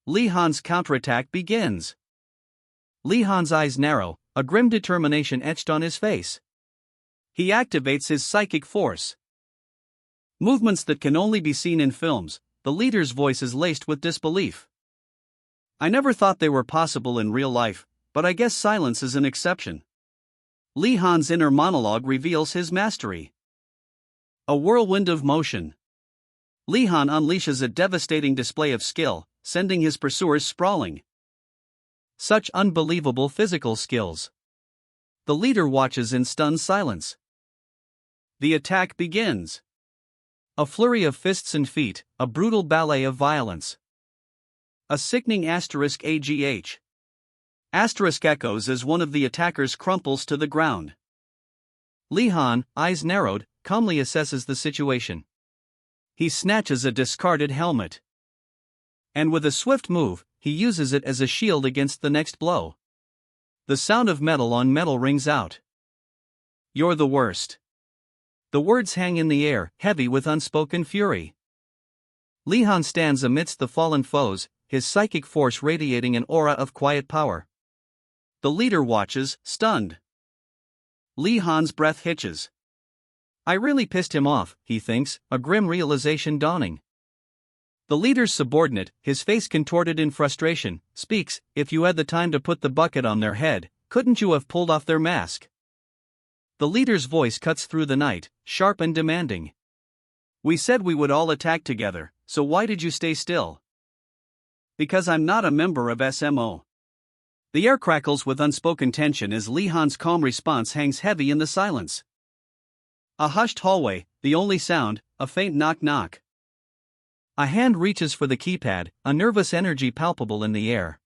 Lee Han's counterattack begins. Lee Han's eyes narrow, a grim determination etched on his face. He activates his psychic force. Movements that can only be seen in films, the leader's voice is laced with disbelief. I never thought they were possible in real life, but I guess silence is an exception. Lee Han's inner monologue reveals his mastery. A whirlwind of motion. Lee Han unleashes a devastating display of skill, sending his pursuers sprawling. Such unbelievable physical skills. The leader watches in stunned silence. The attack begins. A flurry of fists and feet, a brutal ballet of violence. A sickening *AGH. Asterisk echoes as one of the attackers crumples to the ground. Lee Han, eyes narrowed, calmly assesses the situation. He snatches a discarded helmet. And with a swift move, he uses it as a shield against the next blow. The sound of metal on metal rings out. You're the worst. The words hang in the air, heavy with unspoken fury. Lee Han stands amidst the fallen foes, his psychic force radiating an aura of quiet power. The leader watches, stunned. Lee Han's breath hitches. I really pissed him off, he thinks, a grim realization dawning. The leader's subordinate, his face contorted in frustration, speaks, if you had the time to put the bucket on their head, couldn't you have pulled off their mask? The leader's voice cuts through the night, sharp and demanding. We said we would all attack together, so why did you stay still? Because I'm not a member of SMO. The air crackles with unspoken tension as Lee Han's calm response hangs heavy in the silence. A hushed hallway, the only sound, a faint knock-knock. A hand reaches for the keypad, a nervous energy palpable in the air.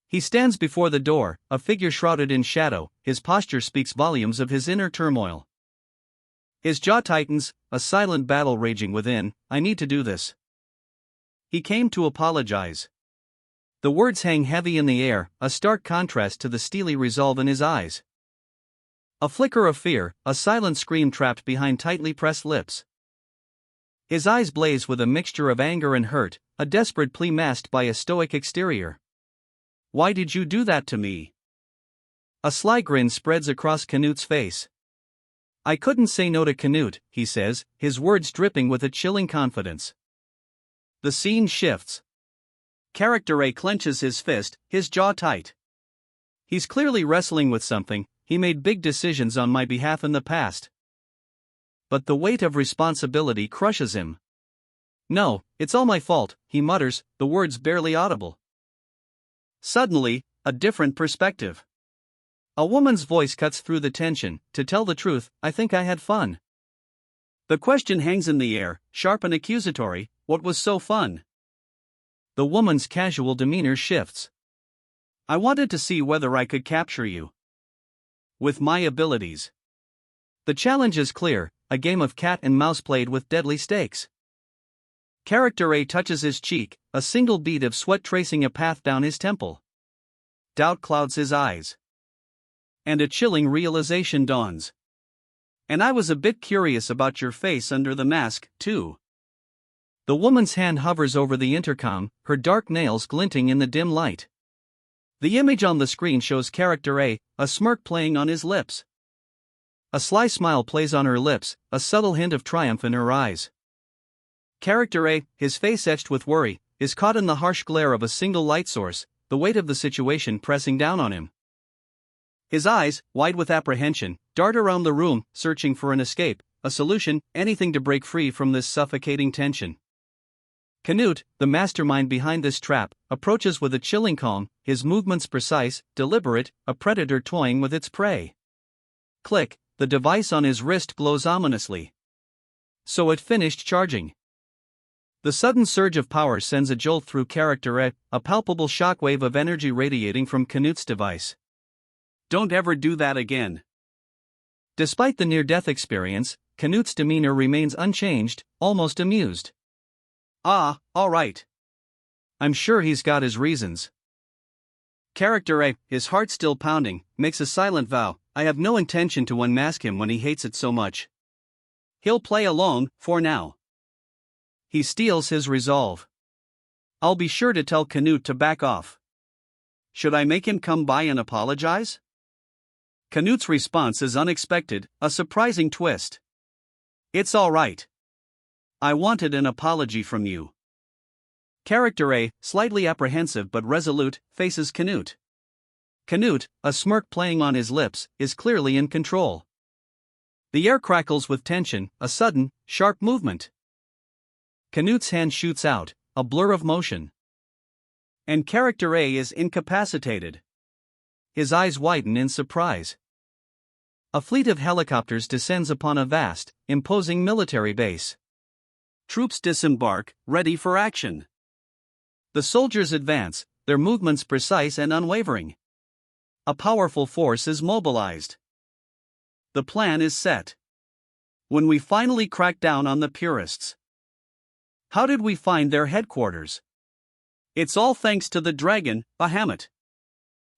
He stands before the door, a figure shrouded in shadow, his posture speaks volumes of his inner turmoil. His jaw tightens, a silent battle raging within, I need to do this. He came to apologize. The words hang heavy in the air, a stark contrast to the steely resolve in his eyes. A flicker of fear, a silent scream trapped behind tightly pressed lips. His eyes blaze with a mixture of anger and hurt, a desperate plea masked by a stoic exterior. Why did you do that to me? A sly grin spreads across Canute's face. I couldn't say no to Canute, he says, his words dripping with a chilling confidence. The scene shifts. Character A clenches his fist, his jaw tight. He's clearly wrestling with something. He made big decisions on my behalf in the past. But the weight of responsibility crushes him. No, it's all my fault, he mutters, the words barely audible. Suddenly, a different perspective. A woman's voice cuts through the tension. To tell the truth, I think I had fun. The question hangs in the air, sharp and accusatory, what was so fun? The woman's casual demeanor shifts. I wanted to see whether I could capture you. With my abilities. The challenge is clear, a game of cat and mouse played with deadly stakes. Character A touches his cheek, a single bead of sweat tracing a path down his temple. Doubt clouds his eyes. And a chilling realization dawns. And I was a bit curious about your face under the mask, too. The woman's hand hovers over the intercom, her dark nails glinting in the dim light. The image on the screen shows Character A, a smirk playing on his lips. A sly smile plays on her lips, a subtle hint of triumph in her eyes. Character A, his face etched with worry, is caught in the harsh glare of a single light source, the weight of the situation pressing down on him. His eyes, wide with apprehension, dart around the room, searching for an escape, a solution, anything to break free from this suffocating tension. Canute, the mastermind behind this trap, approaches with a chilling calm, his movements precise, deliberate, a predator toying with its prey. Click, the device on his wrist glows ominously. So it finished charging. The sudden surge of power sends a jolt through Character A palpable shockwave of energy radiating from Canute's device. Don't ever do that again. Despite the near-death experience, Canute's demeanor remains unchanged, almost amused. Ah, alright. I'm sure he's got his reasons. Character A, his heart still pounding, makes a silent vow, I have no intention to unmask him when he hates it so much. He'll play alone, for now. He steals his resolve. I'll be sure to tell Canute to back off. Should I make him come by and apologize? Canute's response is unexpected, a surprising twist. It's alright. I wanted an apology from you. Character A, slightly apprehensive but resolute, faces Canute. Canute, a smirk playing on his lips, is clearly in control. The air crackles with tension, a sudden, sharp movement. Canute's hand shoots out, a blur of motion. And Character A is incapacitated. His eyes widen in surprise. A fleet of helicopters descends upon a vast, imposing military base. Troops disembark, ready for action. The soldiers advance, their movements precise and unwavering. A powerful force is mobilized. The plan is set. When we finally crack down on the purists. How did we find their headquarters? It's all thanks to the dragon, Bahamut.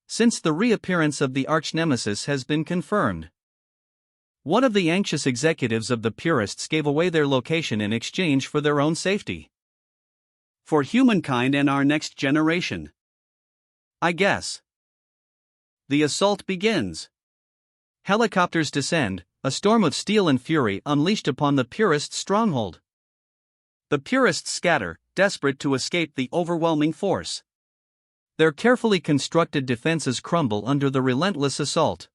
Since the reappearance of the arch-nemesis has been confirmed. One of the anxious executives of the purists gave away their location in exchange for their own safety. For humankind and our next generation. I guess. The assault begins. Helicopters descend, a storm of steel and fury unleashed upon the purists' stronghold. The purists scatter, desperate to escape the overwhelming force. Their carefully constructed defenses crumble under the relentless assault.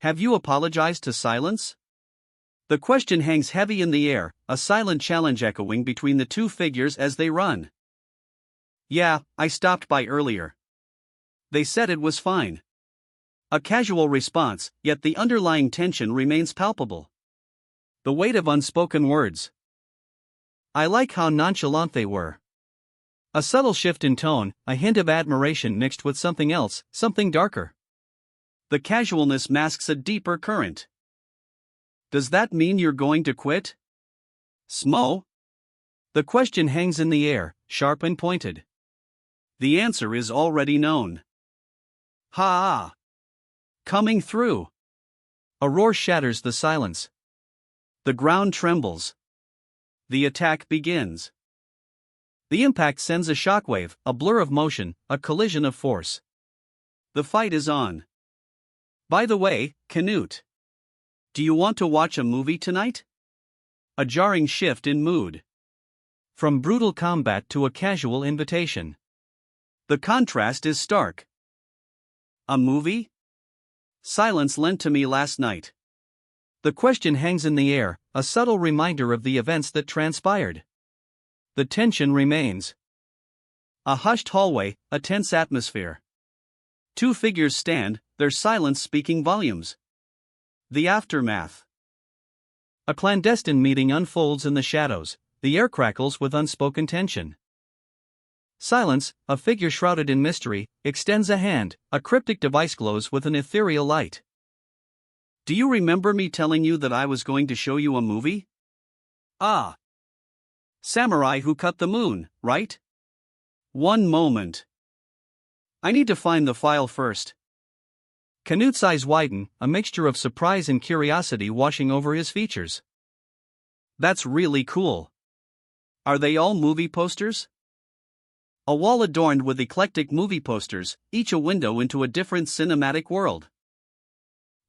Have you apologized to Silence? The question hangs heavy in the air, a silent challenge echoing between the two figures as they run. Yeah, I stopped by earlier. They said it was fine. A casual response, yet the underlying tension remains palpable. The weight of unspoken words. I like how nonchalant they were. A subtle shift in tone, a hint of admiration mixed with something else, something darker. The casualness masks a deeper current. Does that mean you're going to quit? Smo? The question hangs in the air, sharp and pointed. The answer is already known. Ha! Coming through. A roar shatters the silence. The ground trembles. The attack begins. The impact sends a shockwave, a blur of motion, a collision of force. The fight is on. By the way, Canute. Do you want to watch a movie tonight? A jarring shift in mood. From brutal combat to a casual invitation. The contrast is stark. A movie? Silence lent to me last night. The question hangs in the air, a subtle reminder of the events that transpired. The tension remains. A hushed hallway, a tense atmosphere. Two figures stand, their silence speaking volumes. The aftermath. A clandestine meeting unfolds in the shadows, the air crackles with unspoken tension. Silence, a figure shrouded in mystery, extends a hand, a cryptic device glows with an ethereal light. Do you remember me telling you that I was going to show you a movie? Ah. Samurai Who Cut the Moon, right? One moment. I need to find the file first. Canute's eyes widen, a mixture of surprise and curiosity washing over his features. That's really cool. Are they all movie posters? A wall adorned with eclectic movie posters, each a window into a different cinematic world.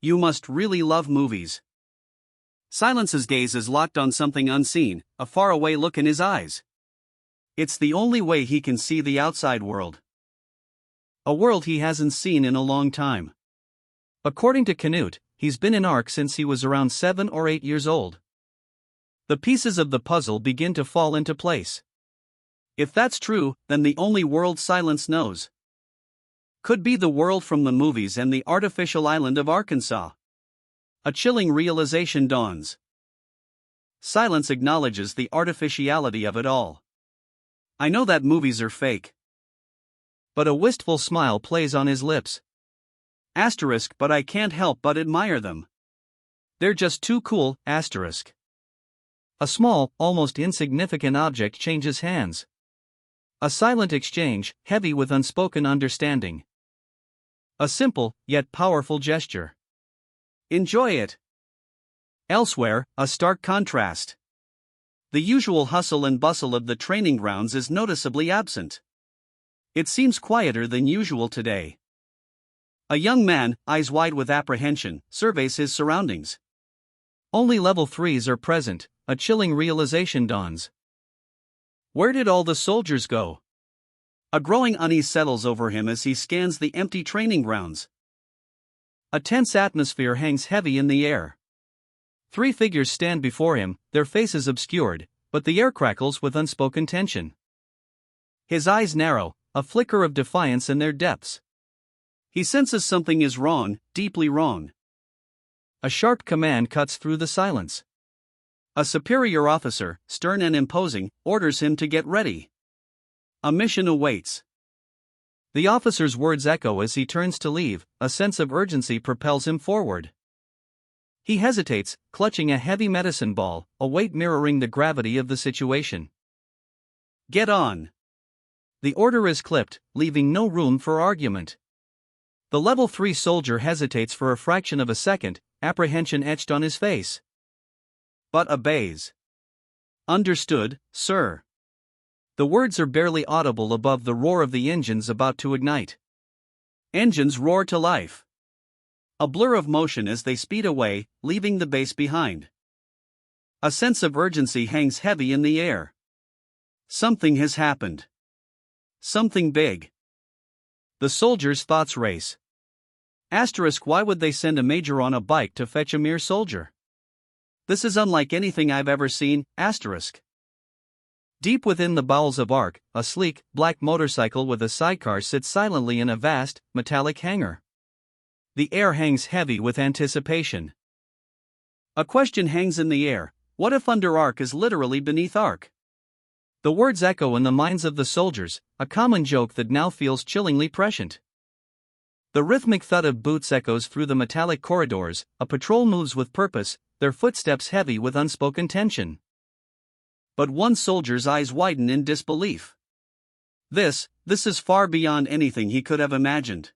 You must really love movies. Silence's gaze is locked on something unseen, a faraway look in his eyes. It's the only way he can see the outside world. A world he hasn't seen in a long time. According to Canute, he's been in Ark since he was around 7 or 8 years old. The pieces of the puzzle begin to fall into place. If that's true, then the only world Silence knows could be the world from the movies and the artificial island of Arkansas. A chilling realization dawns. Silence acknowledges the artificiality of it all. I know that movies are fake. But a wistful smile plays on his lips. Asterisk, but I can't help but admire them. They're just too cool, asterisk. A small, almost insignificant object changes hands. A silent exchange, heavy with unspoken understanding. A simple, yet powerful gesture. Enjoy it. Elsewhere, a stark contrast. The usual hustle and bustle of the training grounds is noticeably absent. It seems quieter than usual today. A young man, eyes wide with apprehension, surveys his surroundings. Only level 3s are present, a chilling realization dawns. Where did all the soldiers go? A growing unease settles over him as he scans the empty training grounds. A tense atmosphere hangs heavy in the air. 3 figures stand before him, their faces obscured, but the air crackles with unspoken tension. His eyes narrow, a flicker of defiance in their depths. He senses something is wrong, deeply wrong. A sharp command cuts through the silence. A superior officer, stern and imposing, orders him to get ready. A mission awaits. The officer's words echo as he turns to leave, a sense of urgency propels him forward. He hesitates, clutching a heavy medicine ball, a weight mirroring the gravity of the situation. Get on. The order is clipped, leaving no room for argument. The level 3 soldier hesitates for a fraction of a second, apprehension etched on his face. But obeys. Understood, sir. The words are barely audible above the roar of the engines about to ignite. Engines roar to life. A blur of motion as they speed away, leaving the base behind. A sense of urgency hangs heavy in the air. Something has happened. Something big. The soldiers' thoughts race. Asterisk, why would they send a major on a bike to fetch a mere soldier? This is unlike anything I've ever seen, asterisk. Deep within the bowels of Ark, a sleek, black motorcycle with a sidecar sits silently in a vast, metallic hangar. The air hangs heavy with anticipation. A question hangs in the air: what if under Ark is literally beneath Ark? The words echo in the minds of the soldiers, a common joke that now feels chillingly prescient. The rhythmic thud of boots echoes through the metallic corridors, a patrol moves with purpose, their footsteps heavy with unspoken tension. But one soldier's eyes widen in disbelief. This is far beyond anything he could have imagined.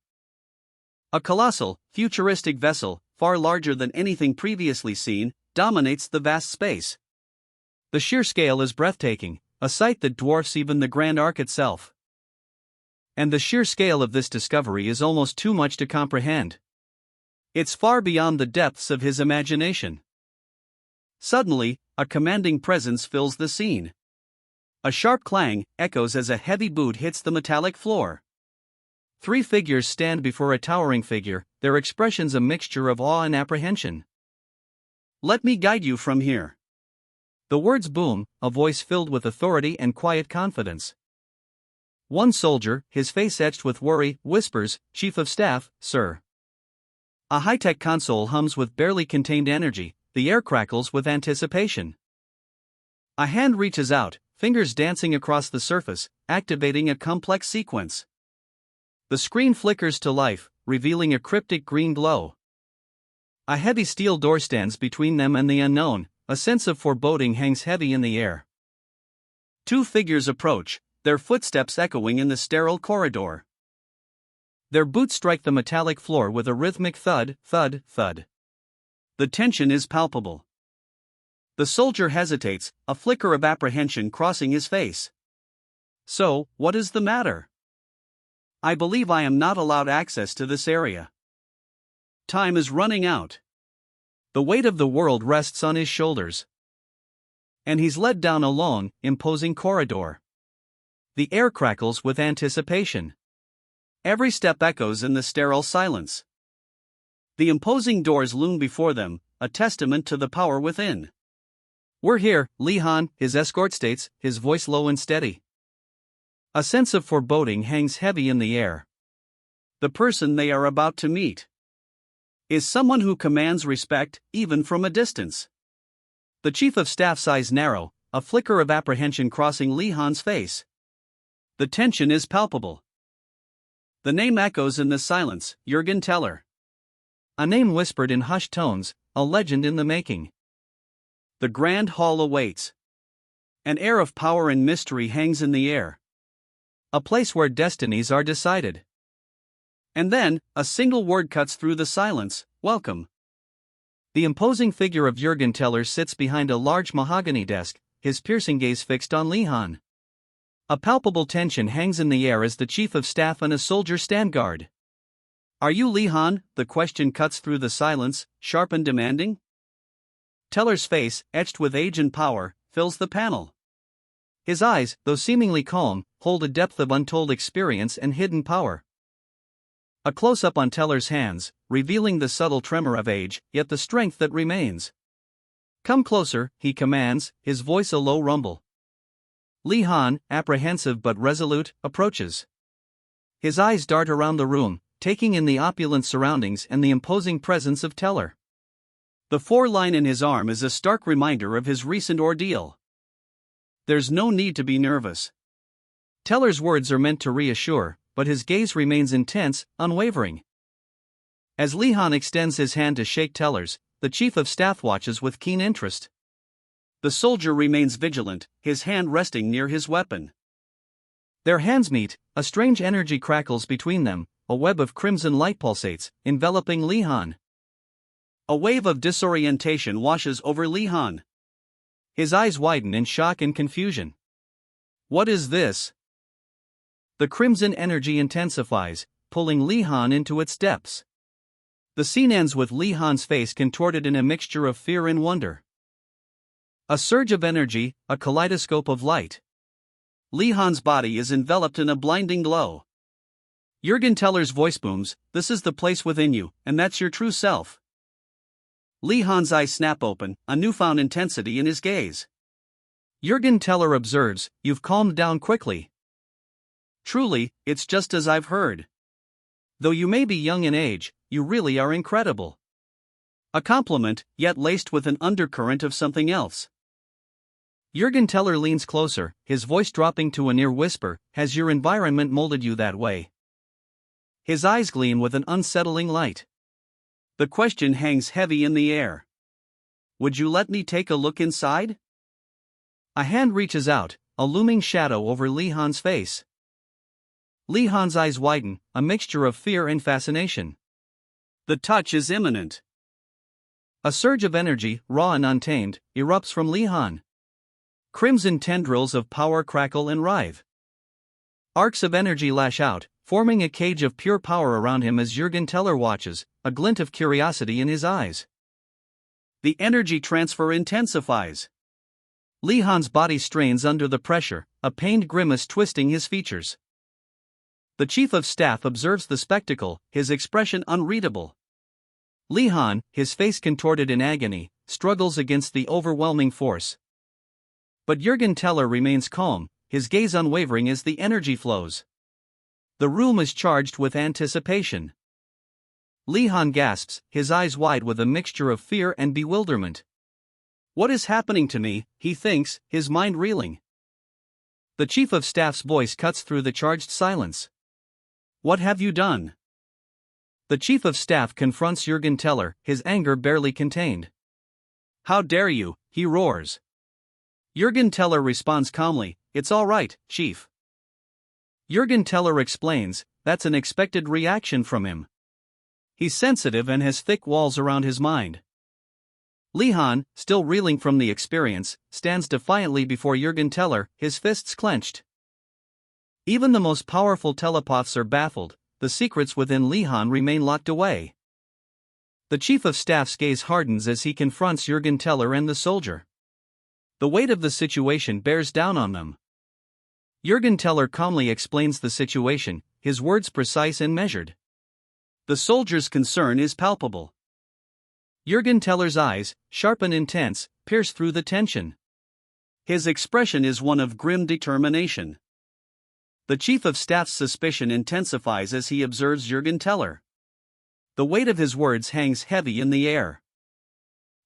A colossal, futuristic vessel, far larger than anything previously seen, dominates the vast space. The sheer scale is breathtaking, a sight that dwarfs even the Grand Arc itself. And the sheer scale of this discovery is almost too much to comprehend. It's far beyond the depths of his imagination. Suddenly, a commanding presence fills the scene. A sharp clang echoes as a heavy boot hits the metallic floor. 3 figures stand before a towering figure, their expressions a mixture of awe and apprehension. Let me guide you from here. The words boom, a voice filled with authority and quiet confidence. One soldier, his face etched with worry, whispers, "Chief of Staff, sir." A high-tech console hums with barely contained energy, the air crackles with anticipation. A hand reaches out, fingers dancing across the surface, activating a complex sequence. The screen flickers to life, revealing a cryptic green glow. A heavy steel door stands between them and the unknown, a sense of foreboding hangs heavy in the air. 2 figures approach, their footsteps echoing in the sterile corridor. Their boots strike the metallic floor with a rhythmic thud, thud, thud. The tension is palpable. The soldier hesitates, a flicker of apprehension crossing his face. So, what is the matter? I believe I am not allowed access to this area. Time is running out. The weight of the world rests on his shoulders. And he's led down a long, imposing corridor. The air crackles with anticipation. Every step echoes in the sterile silence. The imposing doors loom before them, a testament to the power within. "We're here, Li-Han," his escort states, his voice low and steady. A sense of foreboding hangs heavy in the air. The person they are about to meet is someone who commands respect, even from a distance. The chief of staff's eyes narrow, a flicker of apprehension crossing Li-Han's face. The tension is palpable. The name echoes in the silence: Jürgen Teller. a name whispered in hushed tones, a legend in the making. The grand hall awaits. An air of power and mystery hangs in the air. A place where destinies are decided. And then, a single word cuts through the silence: welcome. The imposing figure of Jürgen Teller sits behind a large mahogany desk, his piercing gaze fixed on Li Han. A palpable tension hangs in the air as the chief of staff and a soldier stand guard. Are you Li Han? The question cuts through the silence, sharp and demanding. Teller's face, etched with age and power, fills the panel. His eyes, though seemingly calm, hold a depth of untold experience and hidden power. A close-up on Teller's hands, revealing the subtle tremor of age, yet the strength that remains. Come closer, he commands, his voice a low rumble. Li Han, apprehensive but resolute, approaches. His eyes dart around the room, taking in the opulent surroundings and the imposing presence of Teller. The 4-line in his arm is a stark reminder of his recent ordeal. There's no need to be nervous. Teller's words are meant to reassure, but his gaze remains intense, unwavering. As Li Han extends his hand to shake Teller's, the chief of staff watches with keen interest. The soldier remains vigilant, his hand resting near his weapon. Their hands meet, a strange energy crackles between them, a web of crimson light pulsates, enveloping Li Han. A wave of disorientation washes over Li Han. His eyes widen in shock and confusion. What is this? The crimson energy intensifies, pulling Li Han into its depths. The scene ends with Li Han's face contorted in a mixture of fear and wonder. A surge of energy, a kaleidoscope of light. Li Han's body is enveloped in a blinding glow. Jürgen Teller's voice booms, "This is the place within you, and that's your true self." Li Han's eyes snap open, a newfound intensity in his gaze. Jürgen Teller observes, "You've calmed down quickly." Truly, it's just as I've heard. Though you may be young in age, you really are incredible. A compliment, yet laced with an undercurrent of something else. Jürgen Teller leans closer, his voice dropping to a near whisper, "Has your environment molded you that way?" His eyes gleam with an unsettling light. The question hangs heavy in the air. Would you let me take a look inside? A hand reaches out, a looming shadow over Li Han's face. Li Han's eyes widen, a mixture of fear and fascination. The touch is imminent. A surge of energy, raw and untamed, erupts from Li Han. Crimson tendrils of power crackle and writhe. Arcs of energy lash out, forming a cage of pure power around him as Jürgen Teller watches, a glint of curiosity in his eyes. The energy transfer intensifies. Li Han's body strains under the pressure, a pained grimace twisting his features. The chief of staff observes the spectacle, his expression unreadable. Li Han, his face contorted in agony, struggles against the overwhelming force. But Jürgen Teller remains calm, his gaze unwavering as the energy flows. The room is charged with anticipation. Li Han gasps, his eyes wide with a mixture of fear and bewilderment. What is happening to me, he thinks, his mind reeling. The chief of staff's voice cuts through the charged silence. What have you done? The chief of staff confronts Jürgen Teller, his anger barely contained. How dare you, he roars. Jürgen Teller responds calmly, "It's all right, chief." Jürgen Teller explains, that's an expected reaction from him. He's sensitive and has thick walls around his mind. Li Han, still reeling from the experience, stands defiantly before Jürgen Teller, his fists clenched. Even the most powerful telepaths are baffled, the secrets within Li Han remain locked away. The chief of staff's gaze hardens as he confronts Jürgen Teller and the soldier. The weight of the situation bears down on them. Jürgen Teller calmly explains the situation, his words precise and measured. The soldier's concern is palpable. Jürgen Teller's eyes, sharp and intense, pierce through the tension. His expression is one of grim determination. The chief of staff's suspicion intensifies as he observes Jürgen Teller. The weight of his words hangs heavy in the air.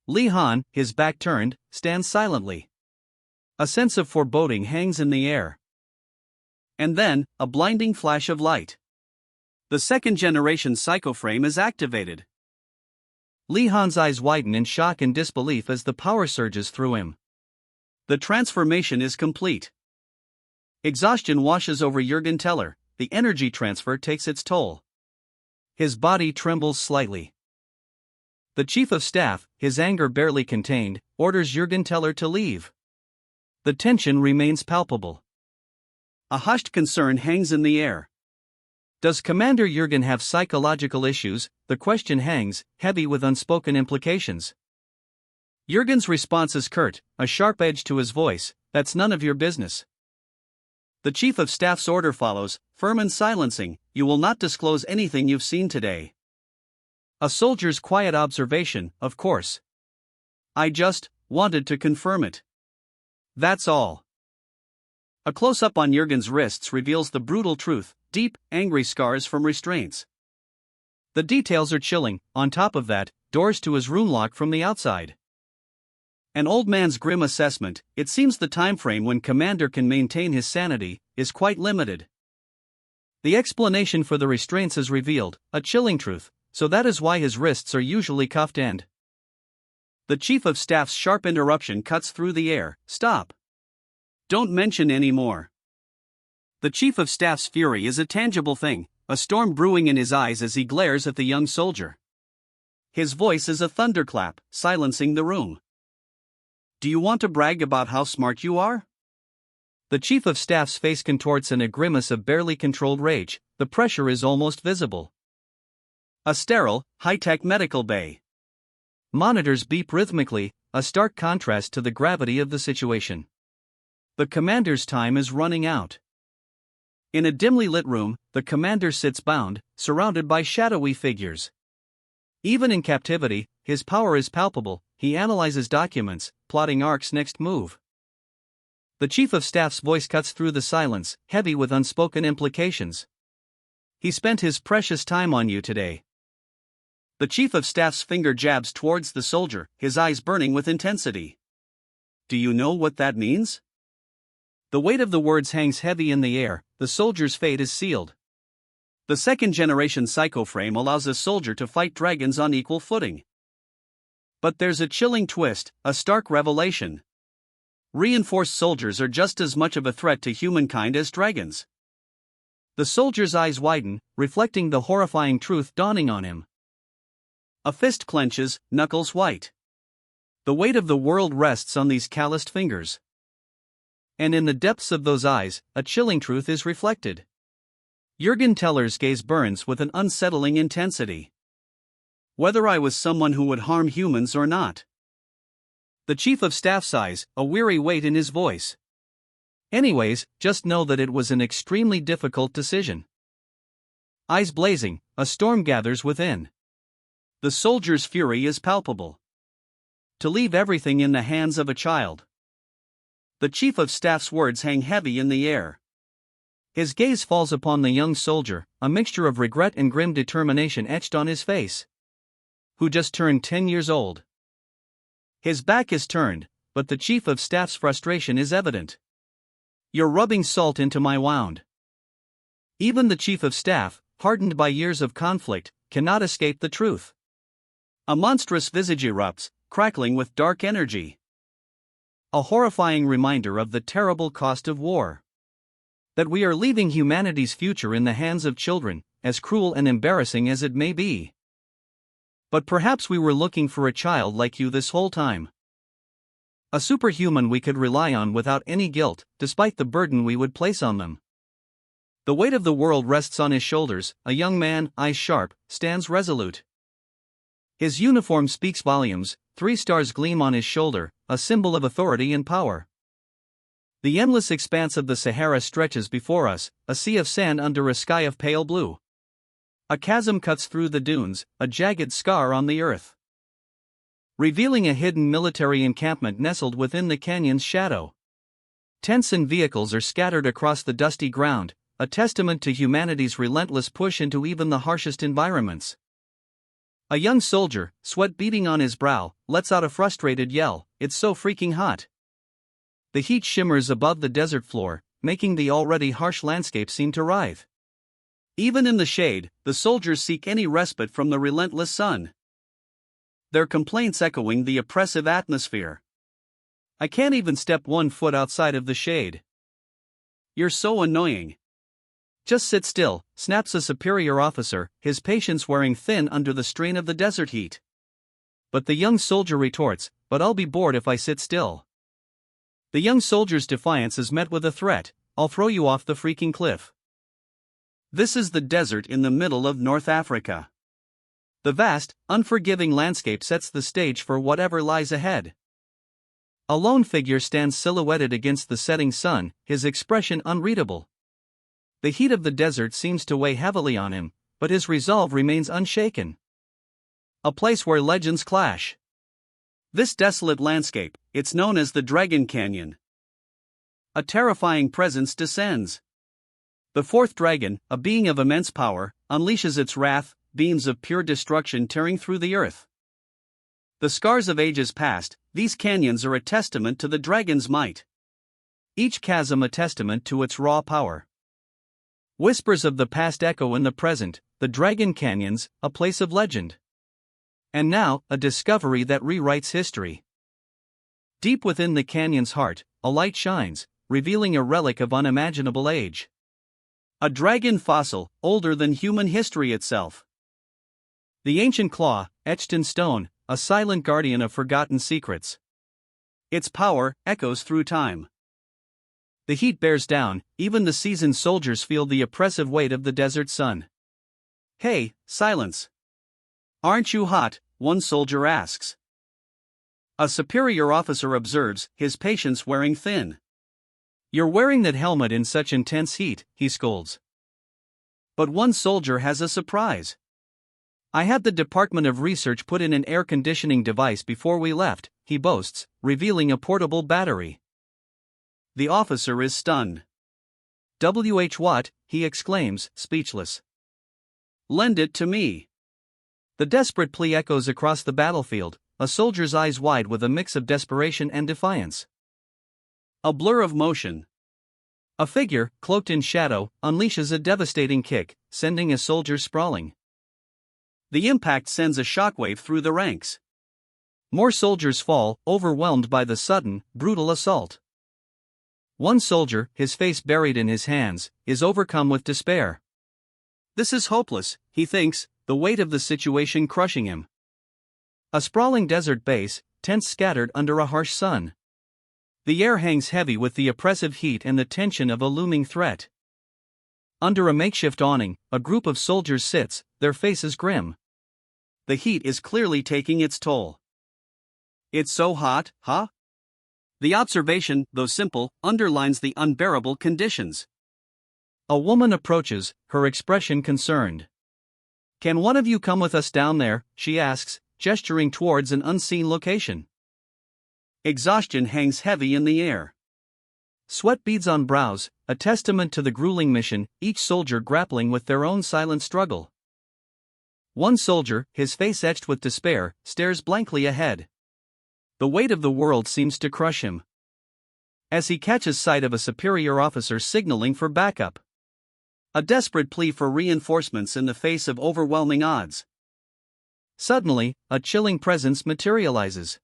Li Han, his back turned, stands silently. A sense of foreboding hangs in the air. And then, a blinding flash of light. The second-generation psychoframe is activated. Li Han's eyes widen in shock and disbelief as the power surges through him. The transformation is complete. Exhaustion washes over Jürgen Teller, the energy transfer takes its toll. His body trembles slightly. The chief of staff, his anger barely contained, orders Jürgen Teller to leave. The tension remains palpable. A hushed concern hangs in the air. Does Commander Jürgen have psychological issues? The question hangs, heavy with unspoken implications. Jürgen's response is curt, a sharp edge to his voice, "That's none of your business." The chief of staff's order follows, firm and silencing, "You will not disclose anything you've seen today." A soldier's quiet observation, "Of course. I just wanted to confirm it. That's all." A close-up on Jürgen's wrists reveals the brutal truth, deep, angry scars from restraints. The details are chilling. On top of that, doors to his room lock from the outside. An old man's grim assessment, it seems the time frame when Commander can maintain his sanity is quite limited. The explanation for the restraints is revealed, a chilling truth, so that is why his wrists are usually cuffed and. The chief of staff's sharp interruption cuts through the air, "Stop. Don't mention any more." The chief of staff's fury is a tangible thing, a storm brewing in his eyes as he glares at the young soldier. His voice is a thunderclap, silencing the room. "Do you want to brag about how smart you are?" The chief of staff's face contorts in a grimace of barely controlled rage, the pressure is almost visible. A sterile, high-tech medical bay. Monitors beep rhythmically, a stark contrast to the gravity of the situation. The commander's time is running out. In a dimly lit room, the commander sits bound, surrounded by shadowy figures. Even in captivity, his power is palpable. He analyzes documents, plotting Ark's next move. The chief of staff's voice cuts through the silence, heavy with unspoken implications. "He spent his precious time on you today." The chief of staff's finger jabs towards the soldier, his eyes burning with intensity. "Do you know what that means?" The weight of the words hangs heavy in the air, the soldier's fate is sealed. The second-generation psychoframe allows a soldier to fight dragons on equal footing. But there's a chilling twist, a stark revelation. Reinforced soldiers are just as much of a threat to humankind as dragons. The soldier's eyes widen, reflecting the horrifying truth dawning on him. A fist clenches, knuckles white. The weight of the world rests on these calloused fingers. And in the depths of those eyes, a chilling truth is reflected. Jürgen Teller's gaze burns with an unsettling intensity. "Whether I was someone who would harm humans or not." The chief of staff sighs, a weary weight in his voice. "Anyways, just know that it was an extremely difficult decision." Eyes blazing, a storm gathers within. The soldier's fury is palpable. To leave everything in the hands of a child. The chief of staff's words hang heavy in the air. His gaze falls upon the young soldier, a mixture of regret and grim determination etched on his face. Who just turned 10 years old. His back is turned, but the chief of staff's frustration is evident. "You're rubbing salt into my wound." Even the chief of staff, hardened by years of conflict, cannot escape the truth. A monstrous visage erupts, crackling with dark energy. A horrifying reminder of the terrible cost of war. That we are leaving humanity's future in the hands of children, as cruel and embarrassing as it may be. But perhaps we were looking for a child like you this whole time. A superhuman we could rely on without any guilt, despite the burden we would place on them. The weight of the world rests on his shoulders. A young man, eyes sharp, stands resolute. His uniform speaks volumes, 3 stars gleam on his shoulder, a symbol of authority and power. The endless expanse of the Sahara stretches before us, a sea of sand under a sky of pale blue. A chasm cuts through the dunes, a jagged scar on the earth, revealing a hidden military encampment nestled within the canyon's shadow. Tents and vehicles are scattered across the dusty ground, a testament to humanity's relentless push into even the harshest environments. A young soldier, sweat beading on his brow, lets out a frustrated yell, "It's so freaking hot." The heat shimmers above the desert floor, making the already harsh landscape seem to writhe. Even in the shade, the soldiers seek any respite from the relentless sun. their complaints echoing the oppressive atmosphere. I can't even step 1 foot outside of the shade. You're so annoying. Just sit still, snaps a superior officer, his patience wearing thin under the strain of the desert heat. But the young soldier retorts, but I'll be bored if I sit still. The young soldier's defiance is met with a threat, I'll throw you off the freaking cliff. This is the desert in the middle of North Africa. The vast, unforgiving landscape sets the stage for whatever lies ahead. A lone figure stands silhouetted against the setting sun, his expression unreadable. The heat of the desert seems to weigh heavily on him, but his resolve remains unshaken. A place where legends clash. This desolate landscape, it's known as the Dragon Canyon. A terrifying presence descends. The fourth dragon, a being of immense power, unleashes its wrath, beams of pure destruction tearing through the earth. The scars of ages past, these canyons are a testament to the dragon's might. Each chasm a testament to its raw power. Whispers of the past echo in the present, the Dragon Canyons, a place of legend. And now, a discovery that rewrites history. Deep within the canyon's heart, a light shines, revealing a relic of unimaginable age. A dragon fossil, older than human history itself. The ancient claw, etched in stone, a silent guardian of forgotten secrets. Its power echoes through time. The heat bears down, even the seasoned soldiers feel the oppressive weight of the desert sun. Hey, silence! Aren't you hot? One soldier asks. A superior officer observes, his patience wearing thin. You're wearing that helmet in such intense heat, he scolds. But one soldier has a surprise. I had the Department of Research put in an air conditioning device before we left, he boasts, revealing a portable battery. The officer is stunned. What? He exclaims, speechless. Lend it to me. The desperate plea echoes across the battlefield, a soldier's eyes wide with a mix of desperation and defiance. A blur of motion. A figure, cloaked in shadow, unleashes a devastating kick, sending a soldier sprawling. The impact sends a shockwave through the ranks. More soldiers fall, overwhelmed by the sudden, brutal assault. One soldier, his face buried in his hands, is overcome with despair. This is hopeless, he thinks, the weight of the situation crushing him. A sprawling desert base, tents scattered under a harsh sun. The air hangs heavy with the oppressive heat and the tension of a looming threat. Under a makeshift awning, a group of soldiers sits, their faces grim. The heat is clearly taking its toll. It's so hot, huh? The observation, though simple, underlines the unbearable conditions. A woman approaches, her expression concerned. Can one of you come with us down there, she asks, gesturing towards an unseen location. Exhaustion hangs heavy in the air. Sweat beads on brows, a testament to the grueling mission, each soldier grappling with their own silent struggle. One soldier, his face etched with despair, stares blankly ahead. The weight of the world seems to crush him. As he catches sight of a superior officer signaling for backup. A desperate plea for reinforcements in the face of overwhelming odds. Suddenly, a chilling presence materializes.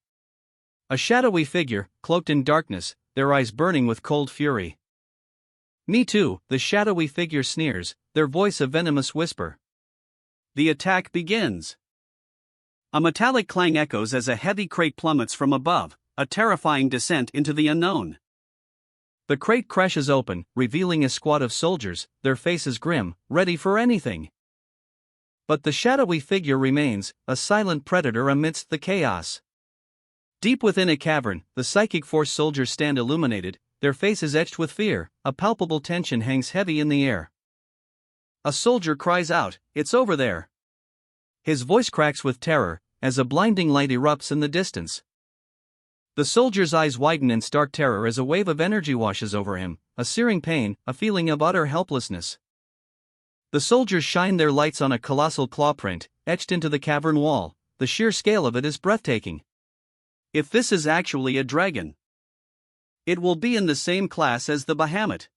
A shadowy figure, cloaked in darkness, their eyes burning with cold fury. Me too, the shadowy figure sneers, their voice a venomous whisper. The attack begins. A metallic clang echoes as a heavy crate plummets from above, a terrifying descent into the unknown. The crate crashes open, revealing a squad of soldiers, their faces grim, ready for anything. But the shadowy figure remains, a silent predator amidst the chaos. Deep within a cavern, the psychic force soldiers stand illuminated, their faces etched with fear, a palpable tension hangs heavy in the air. A soldier cries out, "It's over there!" His voice cracks with terror, as a blinding light erupts in the distance. The soldier's eyes widen in stark terror as a wave of energy washes over him, a searing pain, a feeling of utter helplessness. The soldiers shine their lights on a colossal claw print, etched into the cavern wall. The sheer scale of it is breathtaking. If this is actually a dragon, it will be in the same class as the behemoth.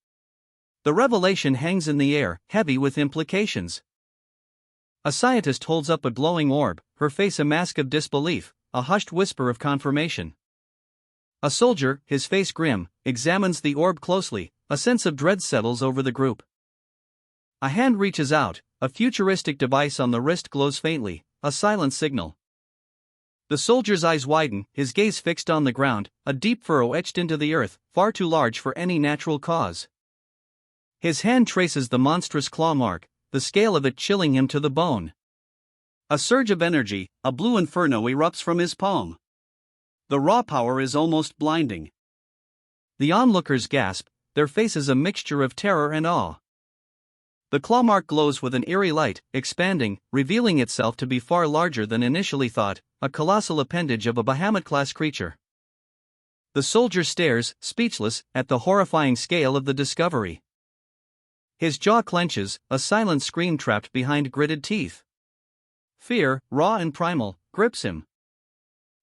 The revelation hangs in the air, heavy with implications. A scientist holds up a glowing orb, her face a mask of disbelief, a hushed whisper of confirmation. A soldier, his face grim, examines the orb closely, a sense of dread settles over the group. A hand reaches out, a futuristic device on the wrist glows faintly, a silent signal. The soldier's eyes widen, his gaze fixed on the ground, a deep furrow etched into the earth, far too large for any natural cause. His hand traces the monstrous claw mark, the scale of it chilling him to the bone. A surge of energy, a blue inferno erupts from his palm. The raw power is almost blinding. The onlookers gasp, their faces a mixture of terror and awe. The claw mark glows with an eerie light, expanding, revealing itself to be far larger than initially thought, a colossal appendage of a Bahamut-class creature. The soldier stares, speechless, at the horrifying scale of the discovery. His jaw clenches, a silent scream trapped behind gritted teeth. Fear, raw and primal, grips him.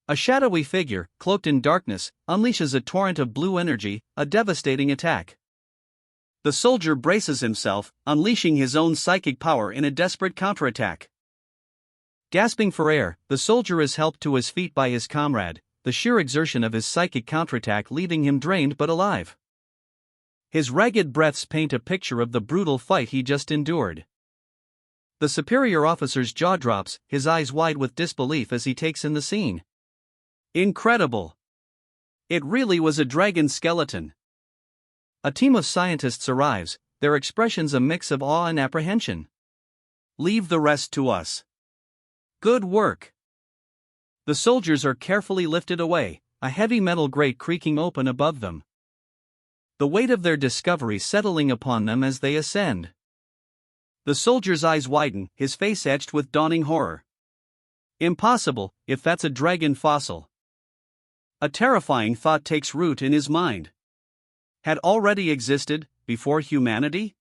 A shadowy figure, cloaked in darkness, unleashes a torrent of blue energy, a devastating attack. The soldier braces himself, unleashing his own psychic power in a desperate counterattack. Gasping for air, the soldier is helped to his feet by his comrade, the sheer exertion of his psychic counterattack leaving him drained but alive. His ragged breaths paint a picture of the brutal fight he just endured. The superior officer's jaw drops, his eyes wide with disbelief as he takes in the scene. Incredible! It really was a dragon skeleton. A team of scientists arrives, their expressions a mix of awe and apprehension. Leave the rest to us. Good work. The soldiers are carefully lifted away, a heavy metal grate creaking open above them. The weight of their discovery settling upon them as they ascend. The soldier's eyes widen, his face etched with dawning horror. Impossible, if that's a dragon fossil. A terrifying thought takes root in his mind. Had already existed, before humanity?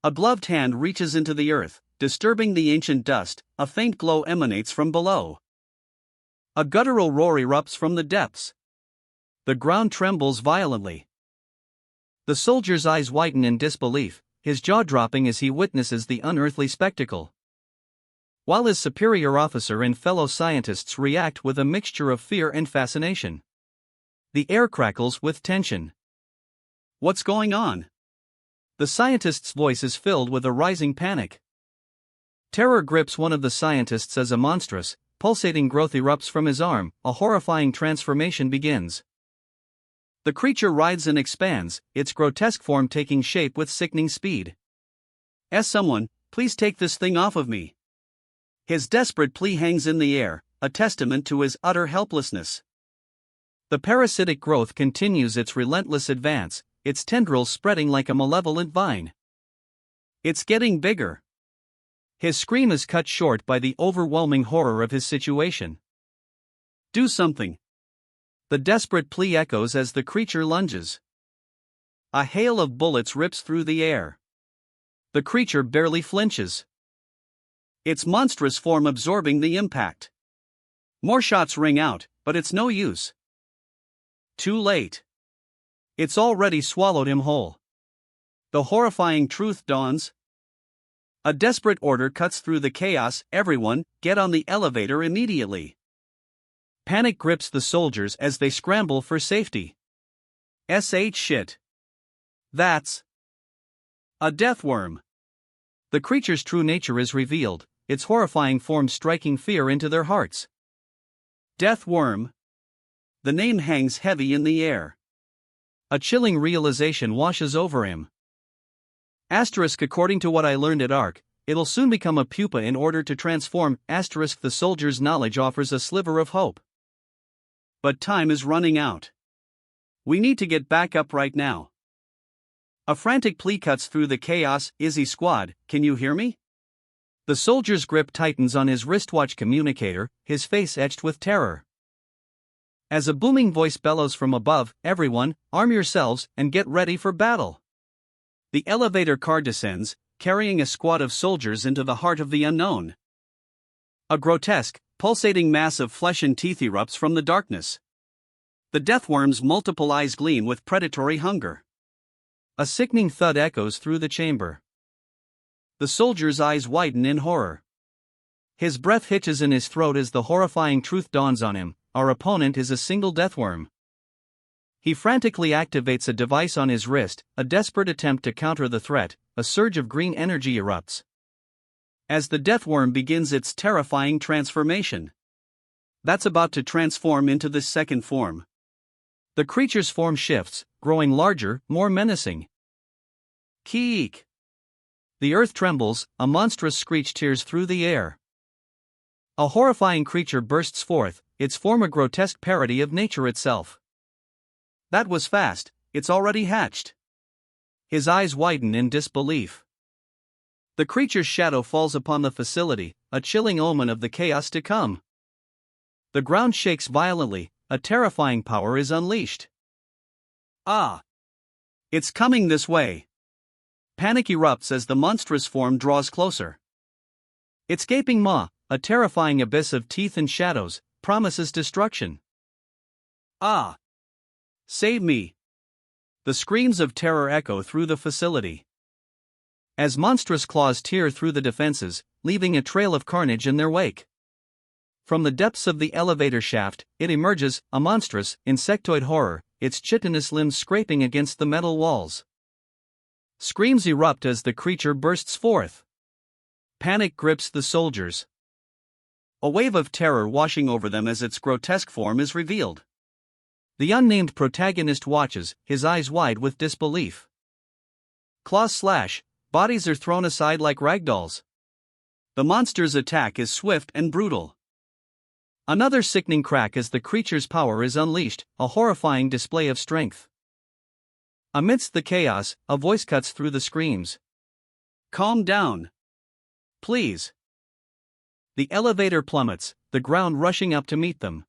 A gloved hand reaches into the earth, disturbing the ancient dust, a faint glow emanates from below. A guttural roar erupts from the depths. The ground trembles violently. The soldier's eyes widen in disbelief, his jaw dropping as he witnesses the unearthly spectacle. While his superior officer and fellow scientists react with a mixture of fear and fascination. The air crackles with tension. What's going on? The scientist's voice is filled with a rising panic. Terror grips one of the scientists as a monstrous, pulsating growth erupts from his arm, a horrifying transformation begins. The creature writhes and expands, its grotesque form taking shape with sickening speed. Someone, please take this thing off of me. His desperate plea hangs in the air, a testament to his utter helplessness. The parasitic growth continues its relentless advance, its tendrils spreading like a malevolent vine. It's getting bigger. His scream is cut short by the overwhelming horror of his situation. Do something. The desperate plea echoes as the creature lunges. A hail of bullets rips through the air. The creature barely flinches. Its monstrous form absorbing the impact. More shots ring out, but it's no use. Too late. It's already swallowed him whole. The horrifying truth dawns. A desperate order cuts through the chaos. Everyone, get on the elevator immediately. Panic grips the soldiers as they scramble for safety. Shit. That's a death worm. The creature's true nature is revealed, its horrifying form striking fear into their hearts. Death worm. The name hangs heavy in the air. A chilling realization washes over him. According to what I learned at ARC, it'll soon become a pupa in order to transform. The soldier's knowledge offers a sliver of hope. But time is running out. We need to get back up right now. A frantic plea cuts through the chaos. Izzy squad, can you hear me? The soldier's grip tightens on his wristwatch communicator, his face etched with terror. As a booming voice bellows from above, everyone, arm yourselves and get ready for battle. The elevator car descends, carrying a squad of soldiers into the heart of the unknown. A grotesque, pulsating mass of flesh and teeth erupts from the darkness. The deathworm's multiple eyes gleam with predatory hunger. A sickening thud echoes through the chamber. The soldier's eyes widen in horror. His breath hitches in his throat as the horrifying truth dawns on him: our opponent is a single deathworm. He frantically activates a device on his wrist, a desperate attempt to counter the threat. A surge of green energy erupts as the deathworm begins its terrifying transformation. That's about to transform into the second form. The creature's form shifts, growing larger, more menacing. Keek! The earth trembles, a monstrous screech tears through the air. A horrifying creature bursts forth, its form a grotesque parody of nature itself. That was fast, it's already hatched. His eyes widen in disbelief. The creature's shadow falls upon the facility, a chilling omen of the chaos to come. The ground shakes violently, a terrifying power is unleashed. Ah! It's coming this way! Panic erupts as the monstrous form draws closer. Its gaping maw, a terrifying abyss of teeth and shadows, promises destruction. Ah! Save me! The screams of terror echo through the facility as monstrous claws tear through the defenses, leaving a trail of carnage in their wake. From the depths of the elevator shaft, it emerges, a monstrous, insectoid horror, its chitinous limbs scraping against the metal walls. Screams erupt as the creature bursts forth. Panic grips the soldiers. A wave of terror washing over them as its grotesque form is revealed. The unnamed protagonist watches, his eyes wide with disbelief. Claws slash, bodies are thrown aside like ragdolls. The monster's attack is swift and brutal. Another sickening crack as the creature's power is unleashed, a horrifying display of strength. Amidst the chaos, a voice cuts through the screams. Calm down. Please. The elevator plummets, the ground rushing up to meet them.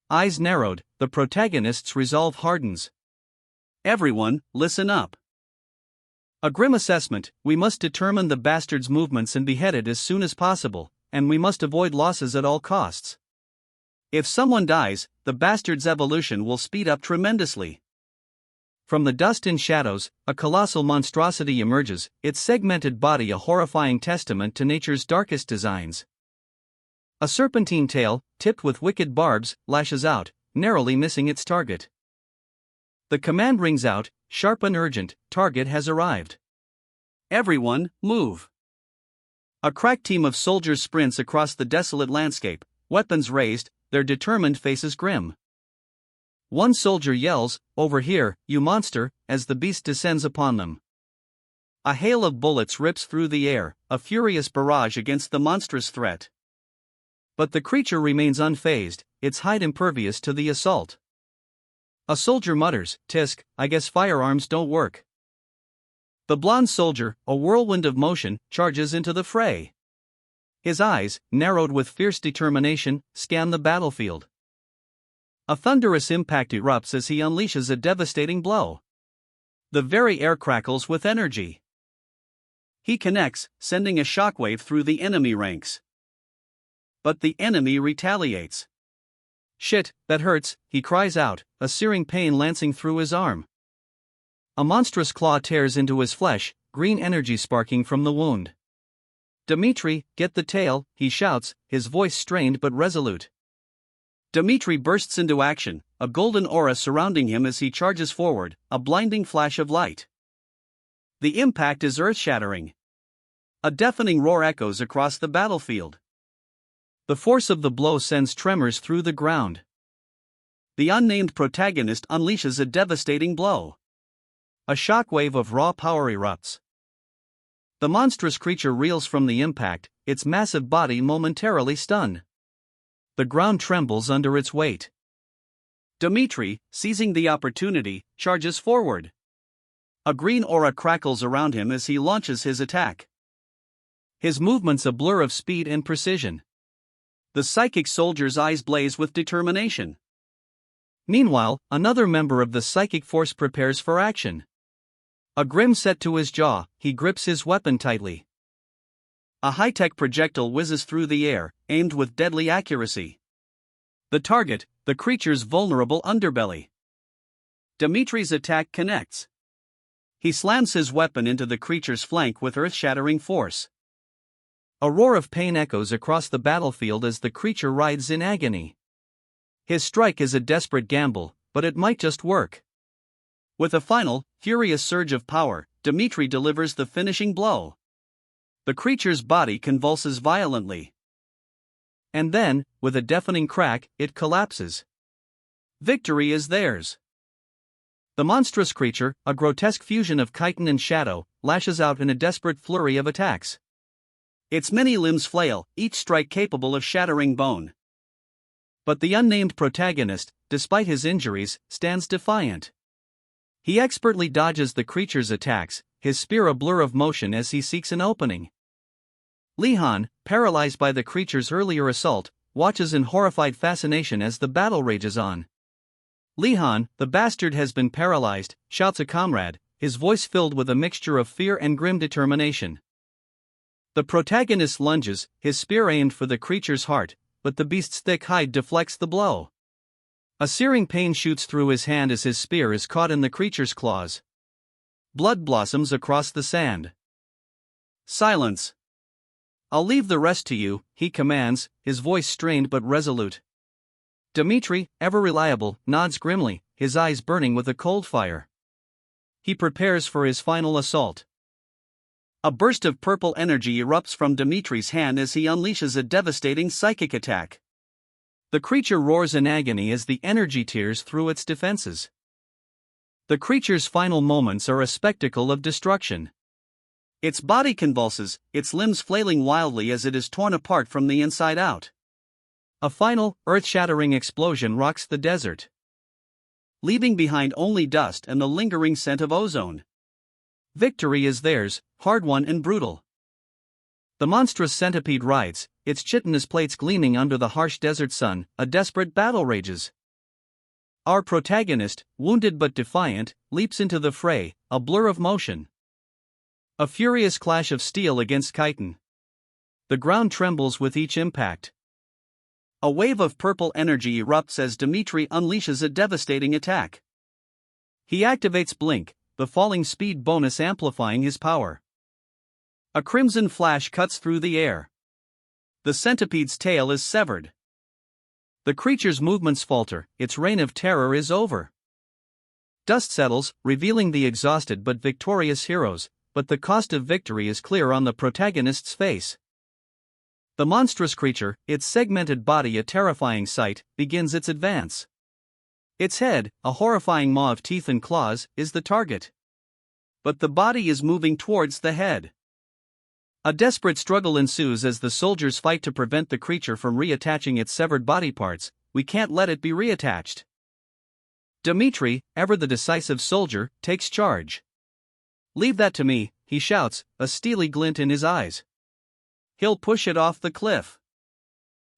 Eyes narrowed, the protagonist's resolve hardens. Everyone, listen up. A grim assessment: we must determine the bastard's movements and behead it as soon as possible, and we must avoid losses at all costs. If someone dies, the bastard's evolution will speed up tremendously. From the dust and shadows, a colossal monstrosity emerges, its segmented body a horrifying testament to nature's darkest designs. A serpentine tail, tipped with wicked barbs, lashes out, narrowly missing its target. The command rings out, sharp and urgent: target has arrived. Everyone, move. A crack team of soldiers sprints across the desolate landscape, weapons raised, their determined faces grim. One soldier yells, "Over here, you monster," as the beast descends upon them. A hail of bullets rips through the air, a furious barrage against the monstrous threat. But the creature remains unfazed, its hide impervious to the assault. A soldier mutters, "Tisk, I guess firearms don't work." The blond soldier, a whirlwind of motion, charges into the fray. His eyes, narrowed with fierce determination, scan the battlefield. A thunderous impact erupts as he unleashes a devastating blow. The very air crackles with energy. He connects, sending a shockwave through the enemy ranks. But the enemy retaliates. "Shit, that hurts," he cries out, a searing pain lancing through his arm. A monstrous claw tears into his flesh, green energy sparking from the wound. "Dmitri, get the tail," he shouts, his voice strained but resolute. Dmitri bursts into action, a golden aura surrounding him as he charges forward, a blinding flash of light. The impact is earth-shattering. A deafening roar echoes across the battlefield. The force of the blow sends tremors through the ground. The unnamed protagonist unleashes a devastating blow. A shockwave of raw power erupts. The monstrous creature reels from the impact, its massive body momentarily stunned. The ground trembles under its weight. Dmitri, seizing the opportunity, charges forward. A green aura crackles around him as he launches his attack. His movements a blur of speed and precision. The psychic soldier's eyes blaze with determination. Meanwhile, another member of the psychic force prepares for action. A grim set to his jaw, he grips his weapon tightly. A high-tech projectile whizzes through the air, aimed with deadly accuracy. The target, the creature's vulnerable underbelly. Dmitri's attack connects. He slams his weapon into the creature's flank with earth-shattering force. A roar of pain echoes across the battlefield as the creature writhes in agony. His strike is a desperate gamble, but it might just work. With a final, furious surge of power, Dmitri delivers the finishing blow. The creature's body convulses violently. And then, with a deafening crack, it collapses. Victory is theirs. The monstrous creature, a grotesque fusion of chitin and shadow, lashes out in a desperate flurry of attacks. Its many limbs flail, each strike capable of shattering bone. But the unnamed protagonist, despite his injuries, stands defiant. He expertly dodges the creature's attacks, his spear a blur of motion as he seeks an opening. Li-Han, paralyzed by the creature's earlier assault, watches in horrified fascination as the battle rages on. Li-Han, the bastard has been paralyzed, shouts a comrade, his voice filled with a mixture of fear and grim determination. The protagonist lunges, his spear aimed for the creature's heart, but the beast's thick hide deflects the blow. A searing pain shoots through his hand as his spear is caught in the creature's claws. Blood blossoms across the sand. Silence. I'll leave the rest to you, he commands, his voice strained but resolute. Dmitri, ever reliable, nods grimly, his eyes burning with a cold fire. He prepares for his final assault. A burst of purple energy erupts from Dmitri's hand as he unleashes a devastating psychic attack. The creature roars in agony as the energy tears through its defenses. The creature's final moments are a spectacle of destruction. Its body convulses, its limbs flailing wildly as it is torn apart from the inside out. A final, earth-shattering explosion rocks the desert, leaving behind only dust and the lingering scent of ozone. Victory is theirs, hard-won and brutal. The monstrous centipede rides, its chitinous plates gleaming under the harsh desert sun. A desperate battle rages. Our protagonist, wounded but defiant, leaps into the fray, a blur of motion. A furious clash of steel against chitin. The ground trembles with each impact. A wave of purple energy erupts as Dmitri unleashes a devastating attack. He activates Blink, the falling speed bonus amplifying his power. A crimson flash cuts through the air. The centipede's tail is severed. The creature's movements falter, its reign of terror is over. Dust settles, revealing the exhausted but victorious heroes, but the cost of victory is clear on the protagonist's face. The monstrous creature, its segmented body a terrifying sight, begins its advance. Its head, a horrifying maw of teeth and claws, is the target. But the body is moving towards the head. A desperate struggle ensues as the soldiers fight to prevent the creature from reattaching its severed body parts. We can't let it be reattached. Dmitri, ever the decisive soldier, takes charge. Leave that to me, he shouts, a steely glint in his eyes. He'll push it off the cliff.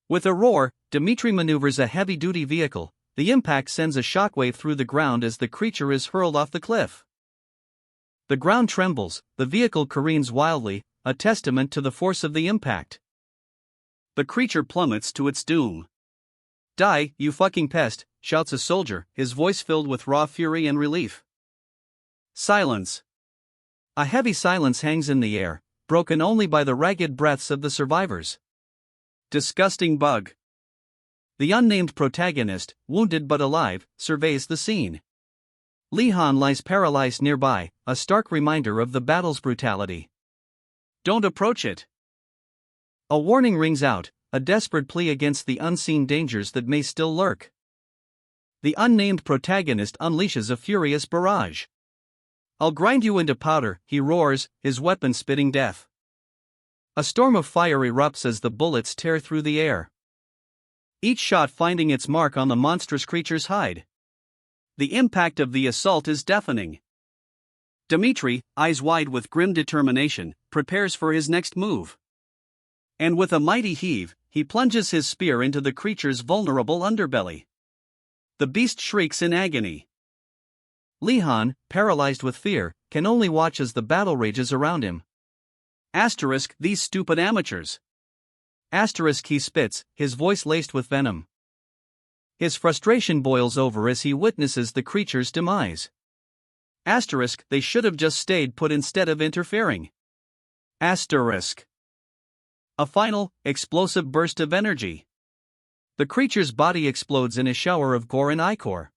With a roar, Dmitri maneuvers a heavy-duty vehicle. The impact sends a shockwave through the ground as the creature is hurled off the cliff. The ground trembles, the vehicle careens wildly, a testament to the force of the impact. The creature plummets to its doom. Die, you fucking pest, shouts a soldier, his voice filled with raw fury and relief. Silence. A heavy silence hangs in the air, broken only by the ragged breaths of the survivors. Disgusting bug. The unnamed protagonist, wounded but alive, surveys the scene. Li-Han lies paralyzed nearby, a stark reminder of the battle's brutality. Don't approach it. A warning rings out, a desperate plea against the unseen dangers that may still lurk. The unnamed protagonist unleashes a furious barrage. I'll grind you into powder, he roars, his weapon spitting death. A storm of fire erupts as the bullets tear through the air. Each shot finding its mark on the monstrous creature's hide. The impact of the assault is deafening. Dmitri, eyes wide with grim determination, prepares for his next move. And with a mighty heave, he plunges his spear into the creature's vulnerable underbelly. The beast shrieks in agony. Li-Han, paralyzed with fear, can only watch as the battle rages around him. Asterisk, these stupid amateurs. Asterisk, he spits, his voice laced with venom. His frustration boils over as he witnesses the creature's demise. Asterisk, they should have just stayed put instead of interfering. Asterisk. A final, explosive burst of energy. The creature's body explodes in a shower of gore and ichor.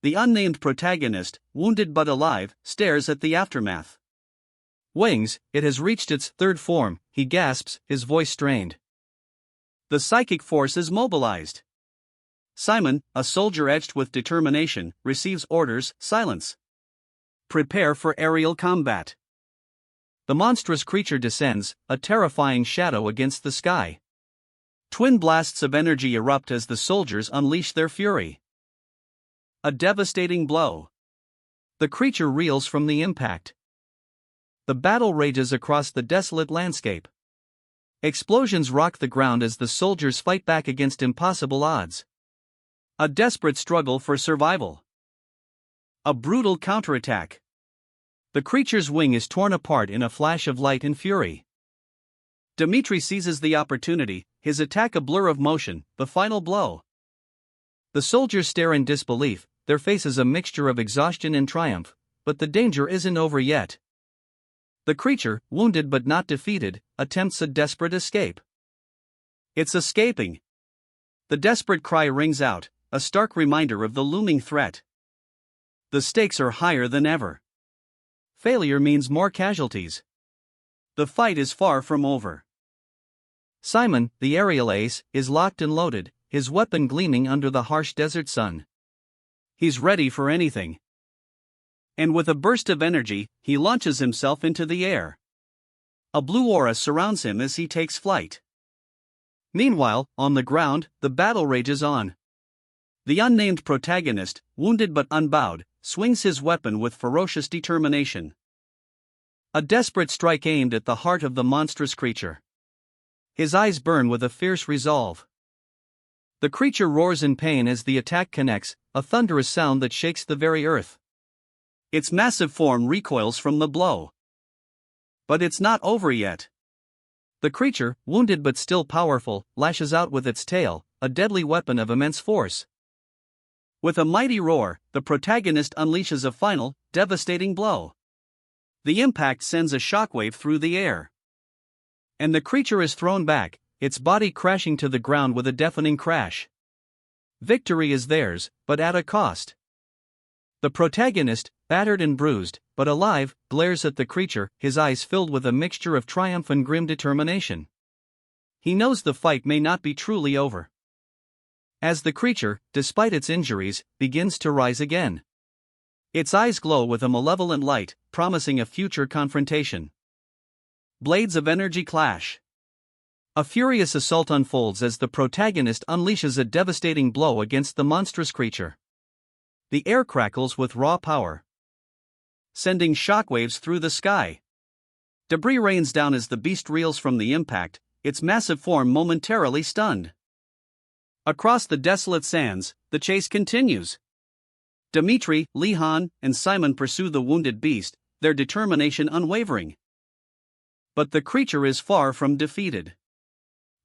The unnamed protagonist, wounded but alive, stares at the aftermath. Wings, it has reached its third form, he gasps, his voice strained. The psychic force is mobilized. Simon, a soldier etched with determination, receives orders: silence. Prepare for aerial combat. The monstrous creature descends, a terrifying shadow against the sky. Twin blasts of energy erupt as the soldiers unleash their fury. A devastating blow. The creature reels from the impact. The battle rages across the desolate landscape. Explosions rock the ground as the soldiers fight back against impossible odds. A desperate struggle for survival. A brutal counterattack. The creature's wing is torn apart in a flash of light and fury. Dmitri seizes the opportunity, his attack a blur of motion, the final blow. The soldiers stare in disbelief, their faces a mixture of exhaustion and triumph, but the danger isn't over yet. The creature, wounded but not defeated, attempts a desperate escape. It's escaping. The desperate cry rings out, a stark reminder of the looming threat. The stakes are higher than ever. Failure means more casualties. The fight is far from over. Simon, the aerial ace, is locked and loaded, his weapon gleaming under the harsh desert sun. He's ready for anything. And with a burst of energy, he launches himself into the air. A blue aura surrounds him as he takes flight. Meanwhile, on the ground, the battle rages on. The unnamed protagonist, wounded but unbowed, swings his weapon with ferocious determination. A desperate strike aimed at the heart of the monstrous creature. His eyes burn with a fierce resolve. The creature roars in pain as the attack connects, a thunderous sound that shakes the very earth. Its massive form recoils from the blow. But it's not over yet. The creature, wounded but still powerful, lashes out with its tail, a deadly weapon of immense force. With a mighty roar, the protagonist unleashes a final, devastating blow. The impact sends a shockwave through the air. And the creature is thrown back, its body crashing to the ground with a deafening crash. Victory is theirs, but at a cost. The protagonist, battered and bruised, but alive, glares at the creature, his eyes filled with a mixture of triumph and grim determination. He knows the fight may not be truly over. As the creature, despite its injuries, begins to rise again. Its eyes glow with a malevolent light, promising a future confrontation. Blades of energy clash. A furious assault unfolds as the protagonist unleashes a devastating blow against the monstrous creature. The air crackles with raw power, sending shockwaves through the sky. Debris rains down as the beast reels from the impact, its massive form momentarily stunned. Across the desolate sands, the chase continues. Dmitri, Lihan, and Simon pursue the wounded beast, their determination unwavering. But the creature is far from defeated.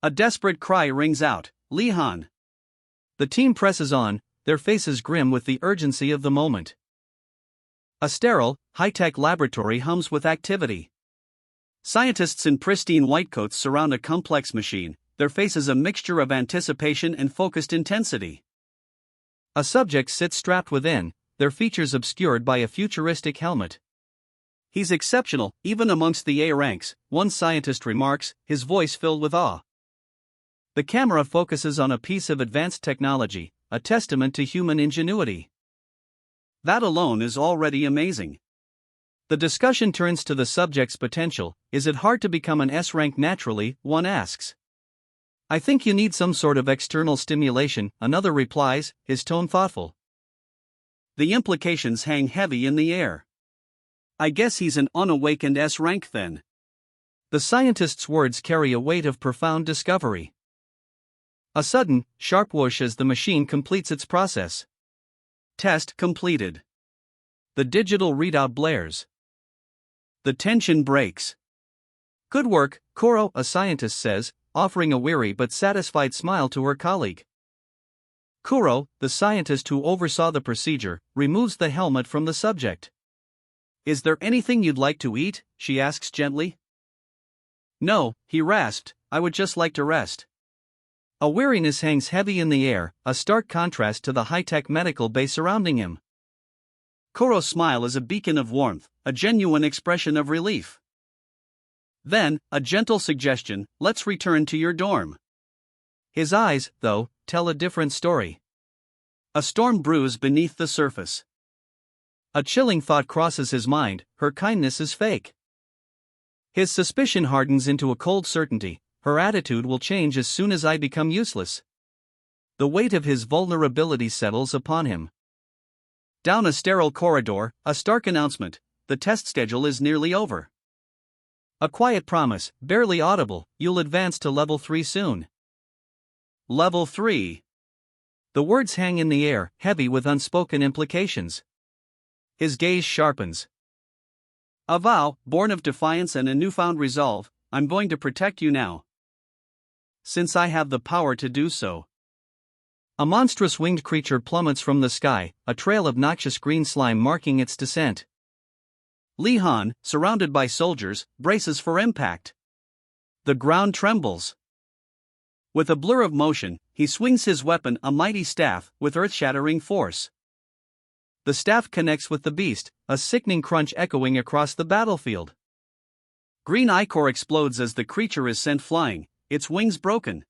A desperate cry rings out, Lihan. The team presses on, their faces grim with the urgency of the moment. A sterile, high-tech laboratory hums with activity. Scientists in pristine whitecoats surround a complex machine, their faces a mixture of anticipation and focused intensity. A subject sits strapped within, their features obscured by a futuristic helmet. He's exceptional, even amongst the A ranks, one scientist remarks, his voice filled with awe. The camera focuses on a piece of advanced technology, a testament to human ingenuity. That alone is already amazing. The discussion turns to the subject's potential. Is it hard to become an S rank naturally, one asks. I think you need some sort of external stimulation, another replies, his tone thoughtful. The implications hang heavy in the air. I guess he's an unawakened S rank then. The scientist's words carry a weight of profound discovery. A sudden, sharp whoosh as the machine completes its process. Test completed. The digital readout blares. The tension breaks. Good work, Koro, a scientist says, offering a weary but satisfied smile to her colleague. Kuro, the scientist who oversaw the procedure, removes the helmet from the subject. Is there anything you'd like to eat? She asks gently. No, he rasped, I would just like to rest. A weariness hangs heavy in the air, a stark contrast to the high-tech medical base surrounding him. Koro's smile is a beacon of warmth, a genuine expression of relief. Then, a gentle suggestion, let's return to your dorm. His eyes, though, tell a different story. A storm brews beneath the surface. A chilling thought crosses his mind, her kindness is fake. His suspicion hardens into a cold certainty, her attitude will change as soon as I become useless. The weight of his vulnerability settles upon him. Down a sterile corridor, a stark announcement, the test schedule is nearly over. A quiet promise, barely audible, you'll advance to level 3 soon. Level 3. The words hang in the air, heavy with unspoken implications. His gaze sharpens. A vow, born of defiance and a newfound resolve, I'm going to protect you now. Since I have the power to do so. A monstrous winged creature plummets from the sky, a trail of noxious green slime marking its descent. Li Han, surrounded by soldiers, braces for impact. The ground trembles. With a blur of motion, he swings his weapon, a mighty staff, with earth-shattering force. The staff connects with the beast, a sickening crunch echoing across the battlefield. Green ichor explodes as the creature is sent flying, its wings broken.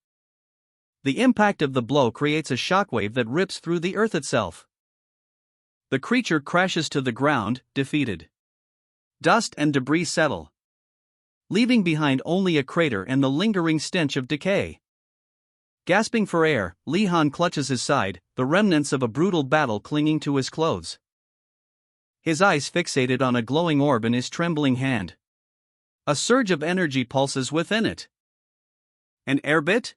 The impact of the blow creates a shockwave that rips through the earth itself. The creature crashes to the ground, defeated. Dust and debris settle, leaving behind only a crater and the lingering stench of decay. Gasping for air, Li Han clutches his side, the remnants of a brutal battle clinging to his clothes. His eyes fixated on a glowing orb in his trembling hand. A surge of energy pulses within it. An airbit?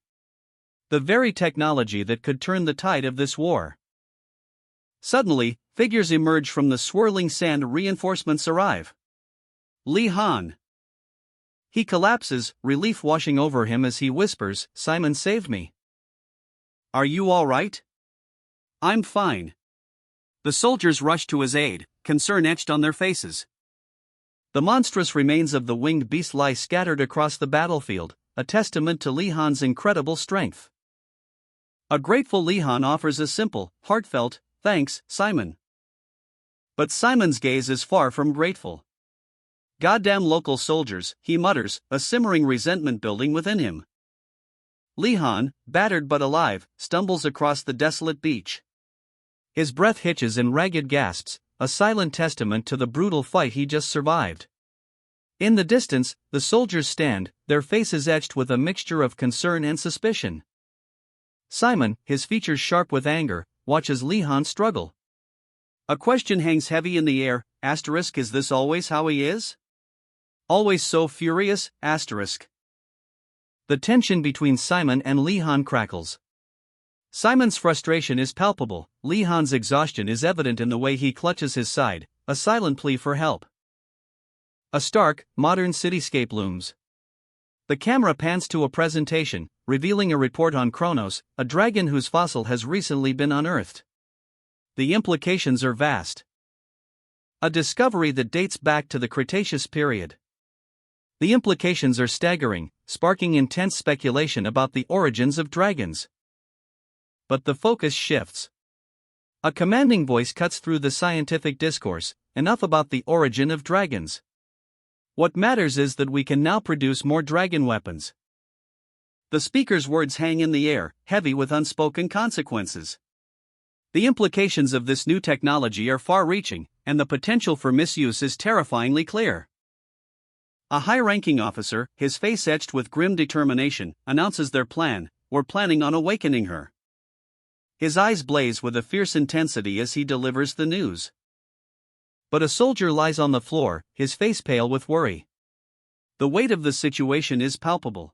The very technology that could turn the tide of this war. Suddenly, figures emerge from the swirling sand, reinforcements arrive. Li Han. He collapses, relief washing over him as he whispers, Simon saved me. Are you all right? I'm fine. The soldiers rush to his aid, concern etched on their faces. The monstrous remains of the winged beast lie scattered across the battlefield, a testament to Li Han's incredible strength. A grateful Li Han offers a simple, heartfelt, thanks, Simon. But Simon's gaze is far from grateful. Goddamn local soldiers, he mutters, a simmering resentment building within him. Li Han, battered but alive, stumbles across the desolate beach. His breath hitches in ragged gasps, a silent testament to the brutal fight he just survived. In the distance, the soldiers stand, their faces etched with a mixture of concern and suspicion. Simon, his features sharp with anger, watches Li Han struggle. A question hangs heavy in the air, asterisk, is this always how he is? Always so furious, asterisk. The tension between Simon and Li Han crackles. Simon's frustration is palpable, Li Han's exhaustion is evident in the way he clutches his side, a silent plea for help. A stark, modern cityscape looms. The camera pans to a presentation, revealing a report on Kronos, a dragon whose fossil has recently been unearthed. The implications are vast. A discovery that dates back to the Cretaceous period. The implications are staggering, sparking intense speculation about the origins of dragons. But the focus shifts. A commanding voice cuts through the scientific discourse, enough about the origin of dragons. What matters is that we can now produce more dragon weapons. The speaker's words hang in the air, heavy with unspoken consequences. The implications of this new technology are far-reaching, and the potential for misuse is terrifyingly clear. A high-ranking officer, his face etched with grim determination, announces their plan, we're planning on awakening her. His eyes blaze with a fierce intensity as he delivers the news. But a soldier lies on the floor, his face pale with worry. The weight of the situation is palpable.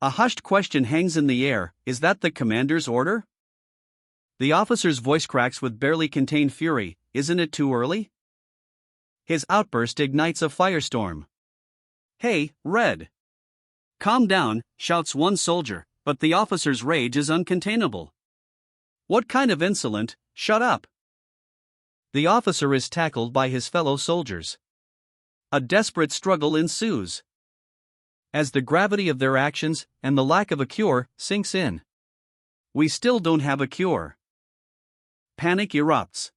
A hushed question hangs in the air, is that the commander's order? The officer's voice cracks with barely contained fury, isn't it too early? His outburst ignites a firestorm. Hey, Red! Calm down, shouts one soldier, but the officer's rage is uncontainable. What kind of insolent, shut up! The officer is tackled by his fellow soldiers. A desperate struggle ensues. As the gravity of their actions, and the lack of a cure, sinks in. We still don't have a cure. Panic erupts.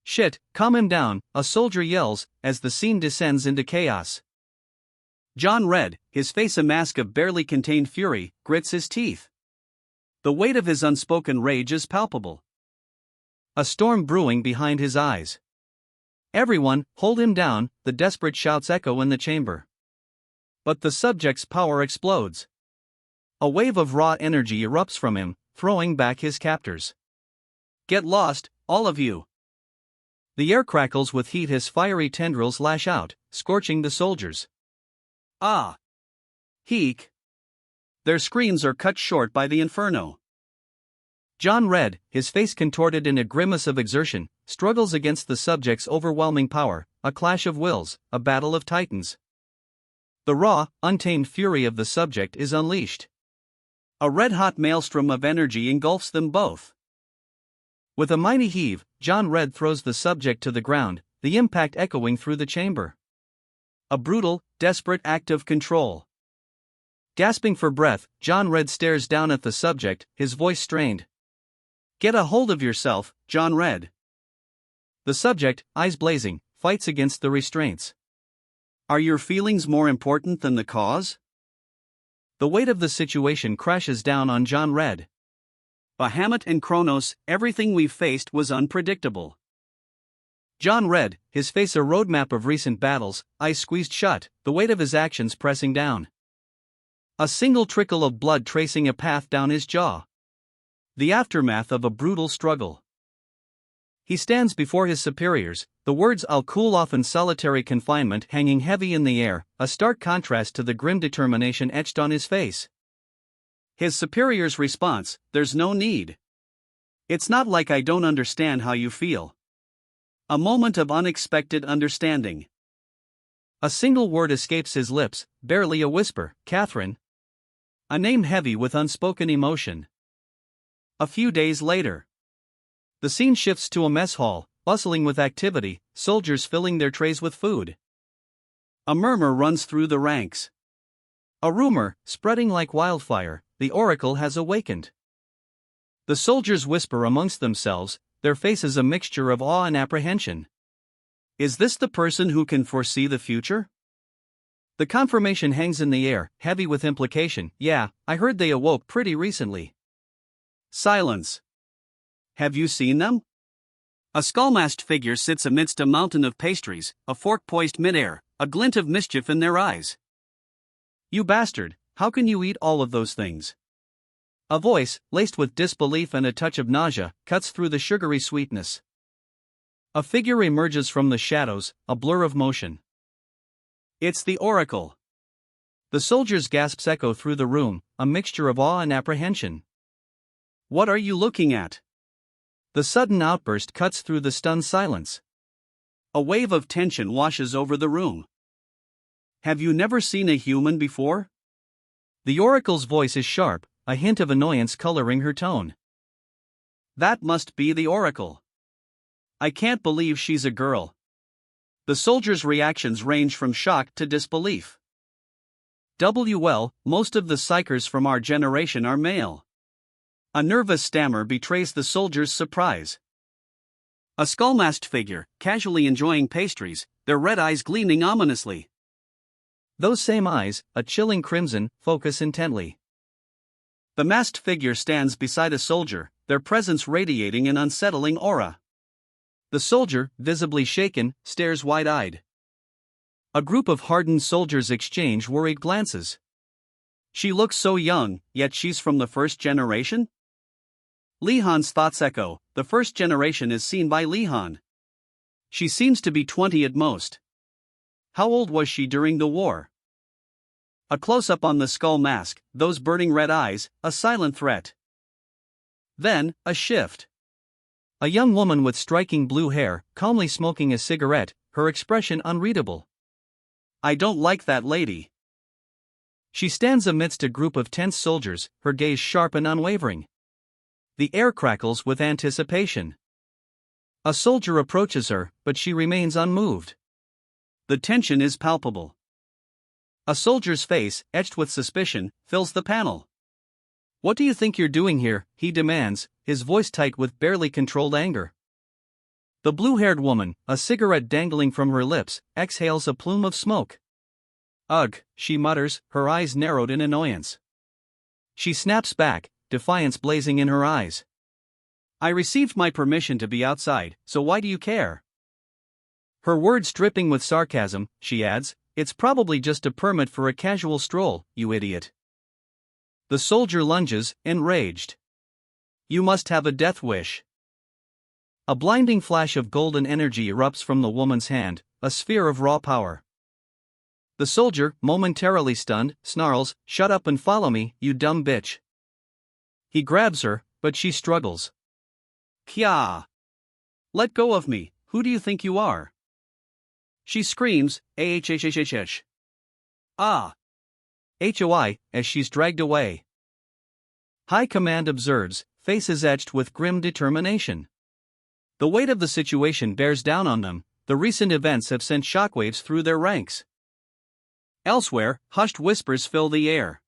Shit, calm him down, a soldier yells, as the scene descends into chaos. John Red, his face a mask of barely contained fury, grits his teeth. The weight of his unspoken rage is palpable. A storm brewing behind his eyes. Everyone, hold him down, the desperate shouts echo in the chamber. But the subject's power explodes. A wave of raw energy erupts from him, throwing back his captors. Get lost, all of you. The air crackles with heat as fiery tendrils lash out, scorching the soldiers. Ah! Heek! Their screams are cut short by the inferno. John Red, his face contorted in a grimace of exertion, struggles against the subject's overwhelming power, a clash of wills, a battle of titans. The raw, untamed fury of the subject is unleashed. A red-hot maelstrom of energy engulfs them both. With a mighty heave, John Red throws the subject to the ground, the impact echoing through the chamber. A brutal, desperate act of control. Gasping for breath, John Red stares down at the subject, his voice strained. Get a hold of yourself, John Red. The subject, eyes blazing, fights against the restraints. Are your feelings more important than the cause? The weight of the situation crashes down on John Red. Bahamut and Kronos, everything we've faced was unpredictable. John Red, his face a roadmap of recent battles, eyes squeezed shut, the weight of his actions pressing down. A single trickle of blood tracing a path down his jaw. The aftermath of a brutal struggle. He stands before his superiors, the words "I'll cool off" in solitary confinement hanging heavy in the air, a stark contrast to the grim determination etched on his face. His superior's response, "There's no need. It's not like I don't understand how you feel." A moment of unexpected understanding. A single word escapes his lips, barely a whisper, "Catherine." A name heavy with unspoken emotion. A few days later. The scene shifts to a mess hall, bustling with activity, soldiers filling their trays with food. A murmur runs through the ranks. A rumor, spreading like wildfire, the oracle has awakened. The soldiers whisper amongst themselves, their faces a mixture of awe and apprehension. Is this the person who can foresee the future? The confirmation hangs in the air, heavy with implication. Yeah, I heard they awoke pretty recently. Silence. Have you seen them? A skull-masked figure sits amidst a mountain of pastries, a fork poised midair, a glint of mischief in their eyes. You bastard, how can you eat all of those things? A voice, laced with disbelief and a touch of nausea, cuts through the sugary sweetness. A figure emerges from the shadows, a blur of motion. It's the oracle. The soldiers' gasps echo through the room, a mixture of awe and apprehension. What are you looking at? The sudden outburst cuts through the stunned silence. A wave of tension washes over the room. Have you never seen a human before? The oracle's voice is sharp, a hint of annoyance coloring her tone. That must be the oracle. I can't believe she's a girl. The soldiers' reactions range from shock to disbelief. Well, most of the psychers from our generation are male. A nervous stammer betrays the soldier's surprise. A skull-masked figure, casually enjoying pastries, their red eyes gleaming ominously. Those same eyes, a chilling crimson, focus intently. The masked figure stands beside a soldier, their presence radiating an unsettling aura. The soldier, visibly shaken, stares wide-eyed. A group of hardened soldiers exchange worried glances. She looks so young, yet she's from the first generation? Lehan's thoughts echo, the first generation is seen by Lehan. She seems to be 20 at most. How old was she during the war? A close-up on the skull mask, those burning red eyes, a silent threat. Then, a shift. A young woman with striking blue hair, calmly smoking a cigarette, her expression unreadable. I don't like that lady. She stands amidst a group of tense soldiers, her gaze sharp and unwavering. The air crackles with anticipation. A soldier approaches her, but she remains unmoved. The tension is palpable. A soldier's face, etched with suspicion, fills the panel. "What do you think you're doing here?" he demands, his voice tight with barely controlled anger. The blue-haired woman, a cigarette dangling from her lips, exhales a plume of smoke. "Ugh," she mutters, her eyes narrowed in annoyance. She snaps back, defiance blazing in her eyes. "I received my permission to be outside, so why do you care?" Her words dripping with sarcasm, she adds, "It's probably just a permit for a casual stroll, you idiot." The soldier lunges, enraged. "You must have a death wish." A blinding flash of golden energy erupts from the woman's hand, a sphere of raw power. The soldier, momentarily stunned, snarls, "Shut up and follow me, you dumb bitch." He grabs her, but she struggles. "Kya! Let go of me, who do you think you are?" She screams, "Ahhhhhh. Ah!" HOI, as she's dragged away. High Command observes, faces etched with grim determination. The weight of the situation bears down on them, the recent events have sent shockwaves through their ranks. Elsewhere, hushed whispers fill the air.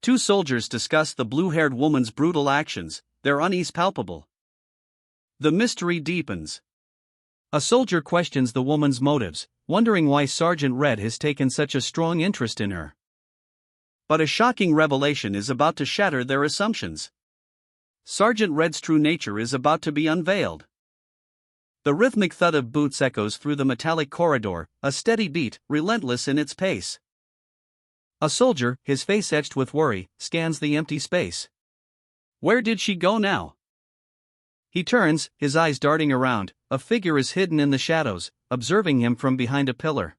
Two soldiers discuss the blue-haired woman's brutal actions, their unease palpable. The mystery deepens. A soldier questions the woman's motives, wondering why Sergeant Red has taken such a strong interest in her. But a shocking revelation is about to shatter their assumptions. Sergeant Red's true nature is about to be unveiled. The rhythmic thud of boots echoes through the metallic corridor, a steady beat, relentless in its pace. A soldier, his face etched with worry, scans the empty space. Where did she go now? He turns, his eyes darting around. A figure is hidden in the shadows, observing him from behind a pillar.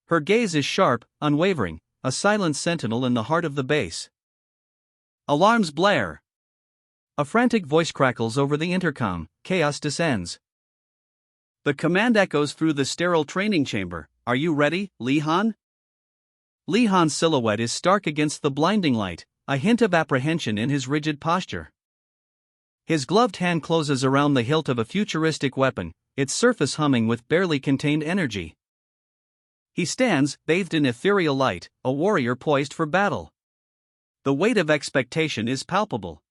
Her gaze is sharp, unwavering, a silent sentinel in the heart of the base. Alarms blare. A frantic voice crackles over the intercom, chaos descends. The command echoes through the sterile training chamber. "Are you ready, Li-Han?" Li-Han's silhouette is stark against the blinding light, a hint of apprehension in his rigid posture. His gloved hand closes around the hilt of a futuristic weapon, its surface humming with barely contained energy. He stands, bathed in ethereal light, a warrior poised for battle. The weight of expectation is palpable.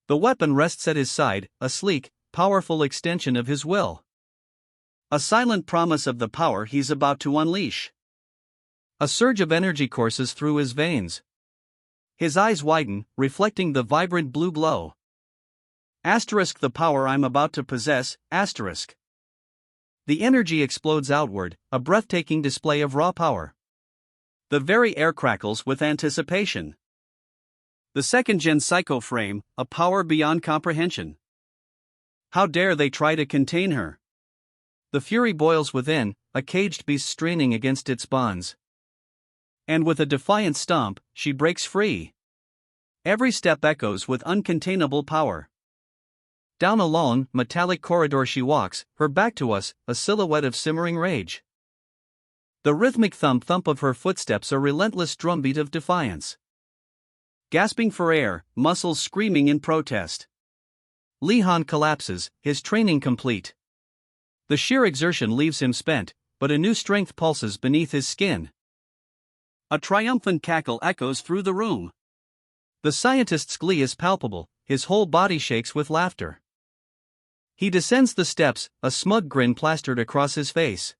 The weapon rests at his side, a sleek, powerful extension of his will. A silent promise of the power he's about to unleash. A surge of energy courses through his veins. His eyes widen, reflecting the vibrant blue glow. The power I'm about to possess, The energy explodes outward, a breathtaking display of raw power. The very air crackles with anticipation. The second-gen psycho frame, a power beyond comprehension. How dare they try to contain her? The fury boils within, a caged beast straining against its bonds. And with a defiant stomp, she breaks free. Every step echoes with uncontainable power. Down a long, metallic corridor she walks, her back to us, a silhouette of simmering rage. The rhythmic thump-thump of her footsteps a relentless drumbeat of defiance. Gasping for air, muscles screaming in protest. Li-Han collapses, his training complete. The sheer exertion leaves him spent, but a new strength pulses beneath his skin. A triumphant cackle echoes through the room. The scientist's glee is palpable, his whole body shakes with laughter. He descends the steps, a smug grin plastered across his face.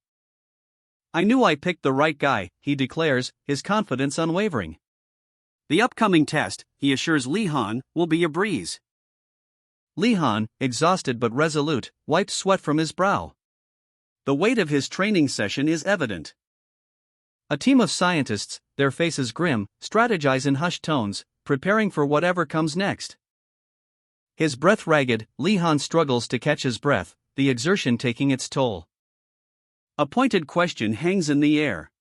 "I knew I picked the right guy," he declares, his confidence unwavering. The upcoming test, he assures Li-Han, will be a breeze. Li-Han, exhausted but resolute, wipes sweat from his brow. The weight of his training session is evident. A team of scientists, their faces grim, strategize in hushed tones, preparing for whatever comes next. His breath ragged, Li-Han struggles to catch his breath, the exertion taking its toll. A pointed question hangs in the air.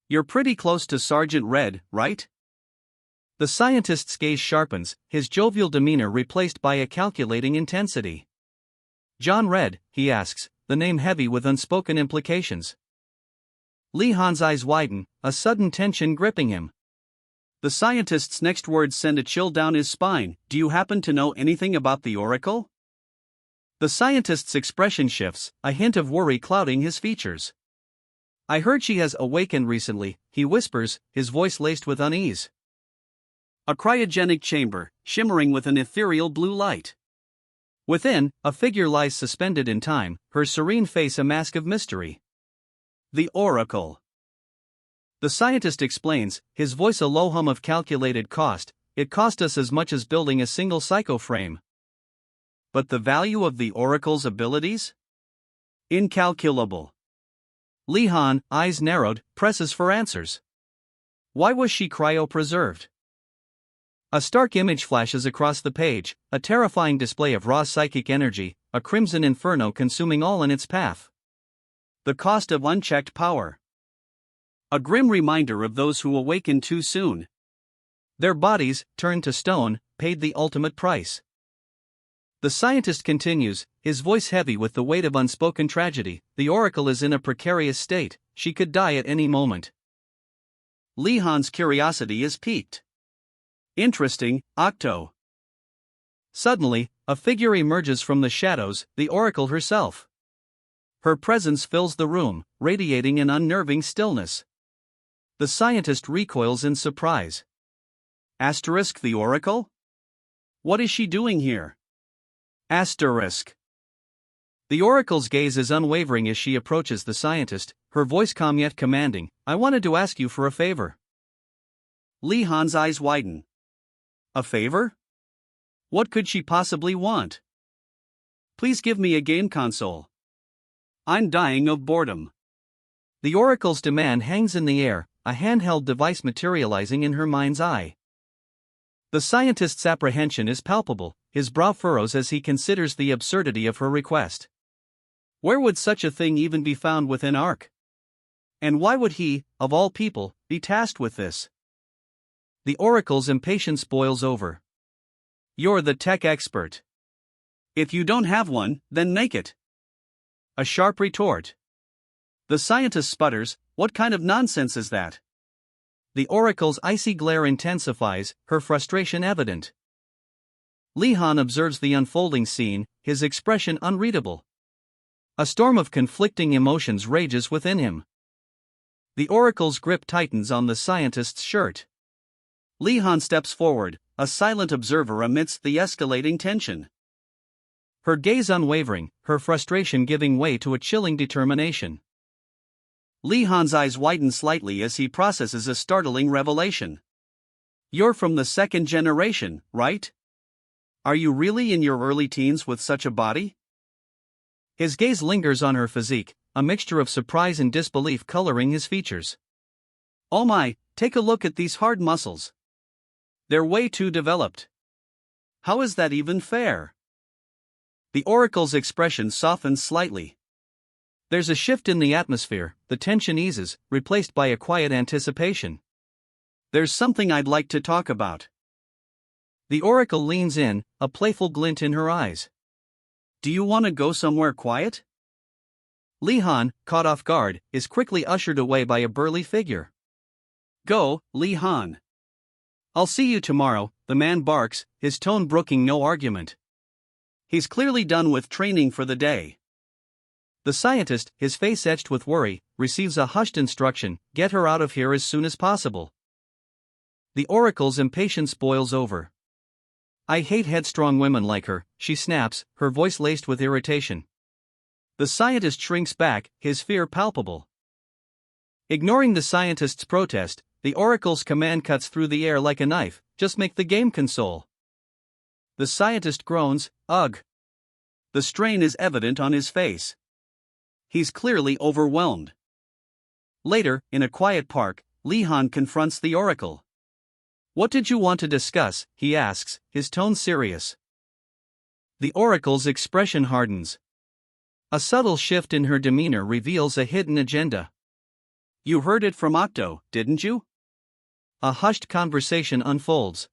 "You're pretty close to Sergeant Red, right?" The scientist's gaze sharpens, his jovial demeanor replaced by a calculating intensity. "John Red," he asks, the name heavy with unspoken implications. Li-Han's eyes widen, a sudden tension gripping him. The scientist's next words send a chill down his spine. "Do you happen to know anything about the Oracle?" The scientist's expression shifts, a hint of worry clouding his features. I heard she has awakened recently, he whispers, his voice laced with unease. A cryogenic chamber, shimmering with an ethereal blue light. Within, a figure lies suspended in time, her serene face a mask of mystery. The Oracle. The scientist explains, his voice a low hum of calculated cost. It cost us as much as building a single psychoframe. But the value of the Oracle's abilities? Incalculable. Lee Han, eyes narrowed, presses for answers. Why was she cryopreserved? A stark image flashes across the page, a terrifying display of raw psychic energy, a crimson inferno consuming all in its path. The cost of unchecked power. A grim reminder of those who awaken too soon. Their bodies, turned to stone, paid the ultimate price. The scientist continues, his voice heavy with the weight of unspoken tragedy. The Oracle is in a precarious state, she could die at any moment. Lee Han's curiosity is piqued. Interesting, Octo. Suddenly, a figure emerges from the shadows, the Oracle herself. Her presence fills the room, radiating an unnerving stillness. The scientist recoils in surprise. Asterisk the Oracle? What is she doing here? Asterisk. The Oracle's gaze is unwavering as she approaches the scientist, her voice calm yet commanding. I wanted to ask you for a favor. Lee Han's eyes widen. A favor? What could she possibly want? Please give me a game console. I'm dying of boredom. The Oracle's demand hangs in the air, a handheld device materializing in her mind's eye. The scientist's apprehension is palpable, his brow furrows as he considers the absurdity of her request. Where would such a thing even be found within Ark? And why would he, of all people, be tasked with this? The Oracle's impatience boils over. You're the tech expert. If you don't have one, then make it. A sharp retort. The scientist sputters, what kind of nonsense is that? The Oracle's icy glare intensifies, her frustration evident. Lee Han observes the unfolding scene, his expression unreadable. A storm of conflicting emotions rages within him. The Oracle's grip tightens on the scientist's shirt. Lee Han steps forward, a silent observer amidst the escalating tension. Her gaze unwavering, her frustration giving way to a chilling determination. Lee Han's eyes widen slightly as he processes a startling revelation. You're from the second generation, right? Are you really in your early teens with such a body? His gaze lingers on her physique, a mixture of surprise and disbelief coloring his features. Oh my, take a look at these hard muscles. They're way too developed. How is that even fair? The Oracle's expression softens slightly. There's a shift in the atmosphere, the tension eases, replaced by a quiet anticipation. There's something I'd like to talk about. The Oracle leans in, a playful glint in her eyes. Do you want to go somewhere quiet? Lee Han, caught off guard, is quickly ushered away by a burly figure. Go, Lee Han. I'll see you tomorrow, the man barks, his tone brooking no argument. He's clearly done with training for the day. The scientist, his face etched with worry, receives a hushed instruction, get her out of here as soon as possible. The Oracle's impatience boils over. I hate headstrong women like her, she snaps, her voice laced with irritation. The scientist shrinks back, his fear palpable. Ignoring the scientist's protest, the Oracle's command cuts through the air like a knife, just make the game console. The scientist groans, ugh. The strain is evident on his face. He's clearly overwhelmed. Later, in a quiet park, Lee Han confronts the Oracle. What did you want to discuss, he asks, his tone serious. The Oracle's expression hardens. A subtle shift in her demeanor reveals a hidden agenda. You heard it from Octo, didn't you? A hushed conversation unfolds.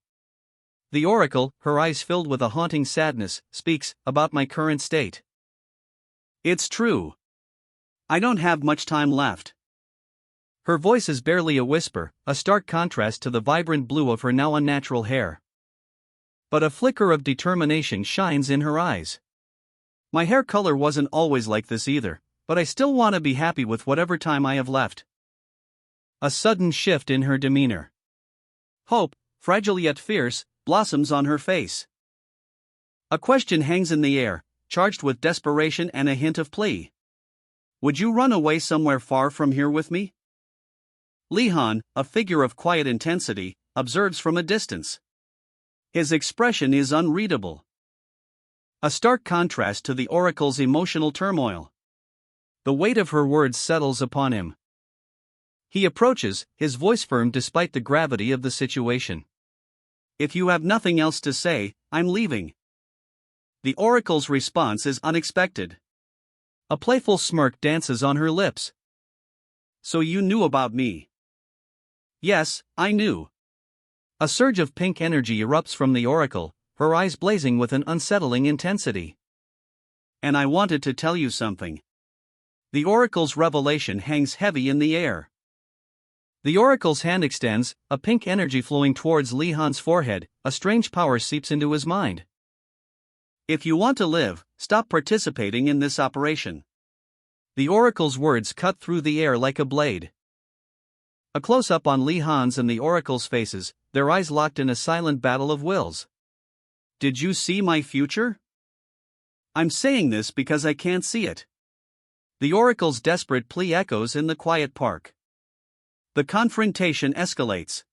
The Oracle, her eyes filled with a haunting sadness, speaks about my current state. It's true. I don't have much time left. Her voice is barely a whisper, a stark contrast to the vibrant blue of her now unnatural hair. But a flicker of determination shines in her eyes. My hair color wasn't always like this either, but I still want to be happy with whatever time I have left. A sudden shift in her demeanor. Hope, fragile yet fierce, blossoms on her face. A question hangs in the air, charged with desperation and a hint of plea. Would you run away somewhere far from here with me? Lee-han, a figure of quiet intensity, observes from a distance. His expression is unreadable. A stark contrast to the oracle's emotional turmoil. The weight of her words settles upon him. He approaches, his voice firm despite the gravity of the situation. If you have nothing else to say, I'm leaving. The oracle's response is unexpected. A playful smirk dances on her lips. So you knew about me? Yes, I knew. A surge of pink energy erupts from the oracle, her eyes blazing with an unsettling intensity. And I wanted to tell you something. The oracle's revelation hangs heavy in the air. The oracle's hand extends, a pink energy flowing towards Lee-han's forehead. A strange power seeps into his mind. If you want to live, stop participating in this operation. The oracle's words cut through the air like a blade. A close-up on Lee-han's and the oracle's faces, their eyes locked in a silent battle of wills. Did you see my future? I'm saying this because I can't see it. The oracle's desperate plea echoes in the quiet park. The confrontation escalates.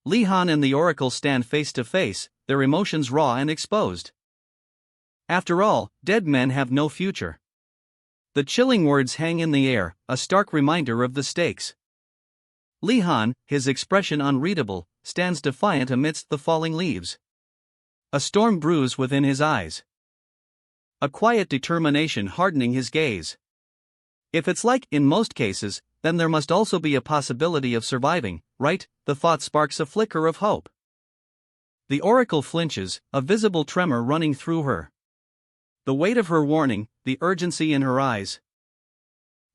Lee-han and the oracle stand face to face, their emotions raw and exposed. After all, dead men have no future. The chilling words hang in the air, a stark reminder of the stakes. Lee-han, his expression unreadable, stands defiant amidst the falling leaves. A storm brews within his eyes. A quiet determination hardening his gaze. If it's like in most cases, then there must also be a possibility of surviving, right? The thought sparks a flicker of hope. The oracle flinches, a visible tremor running through her. The weight of her warning, the urgency in her eyes.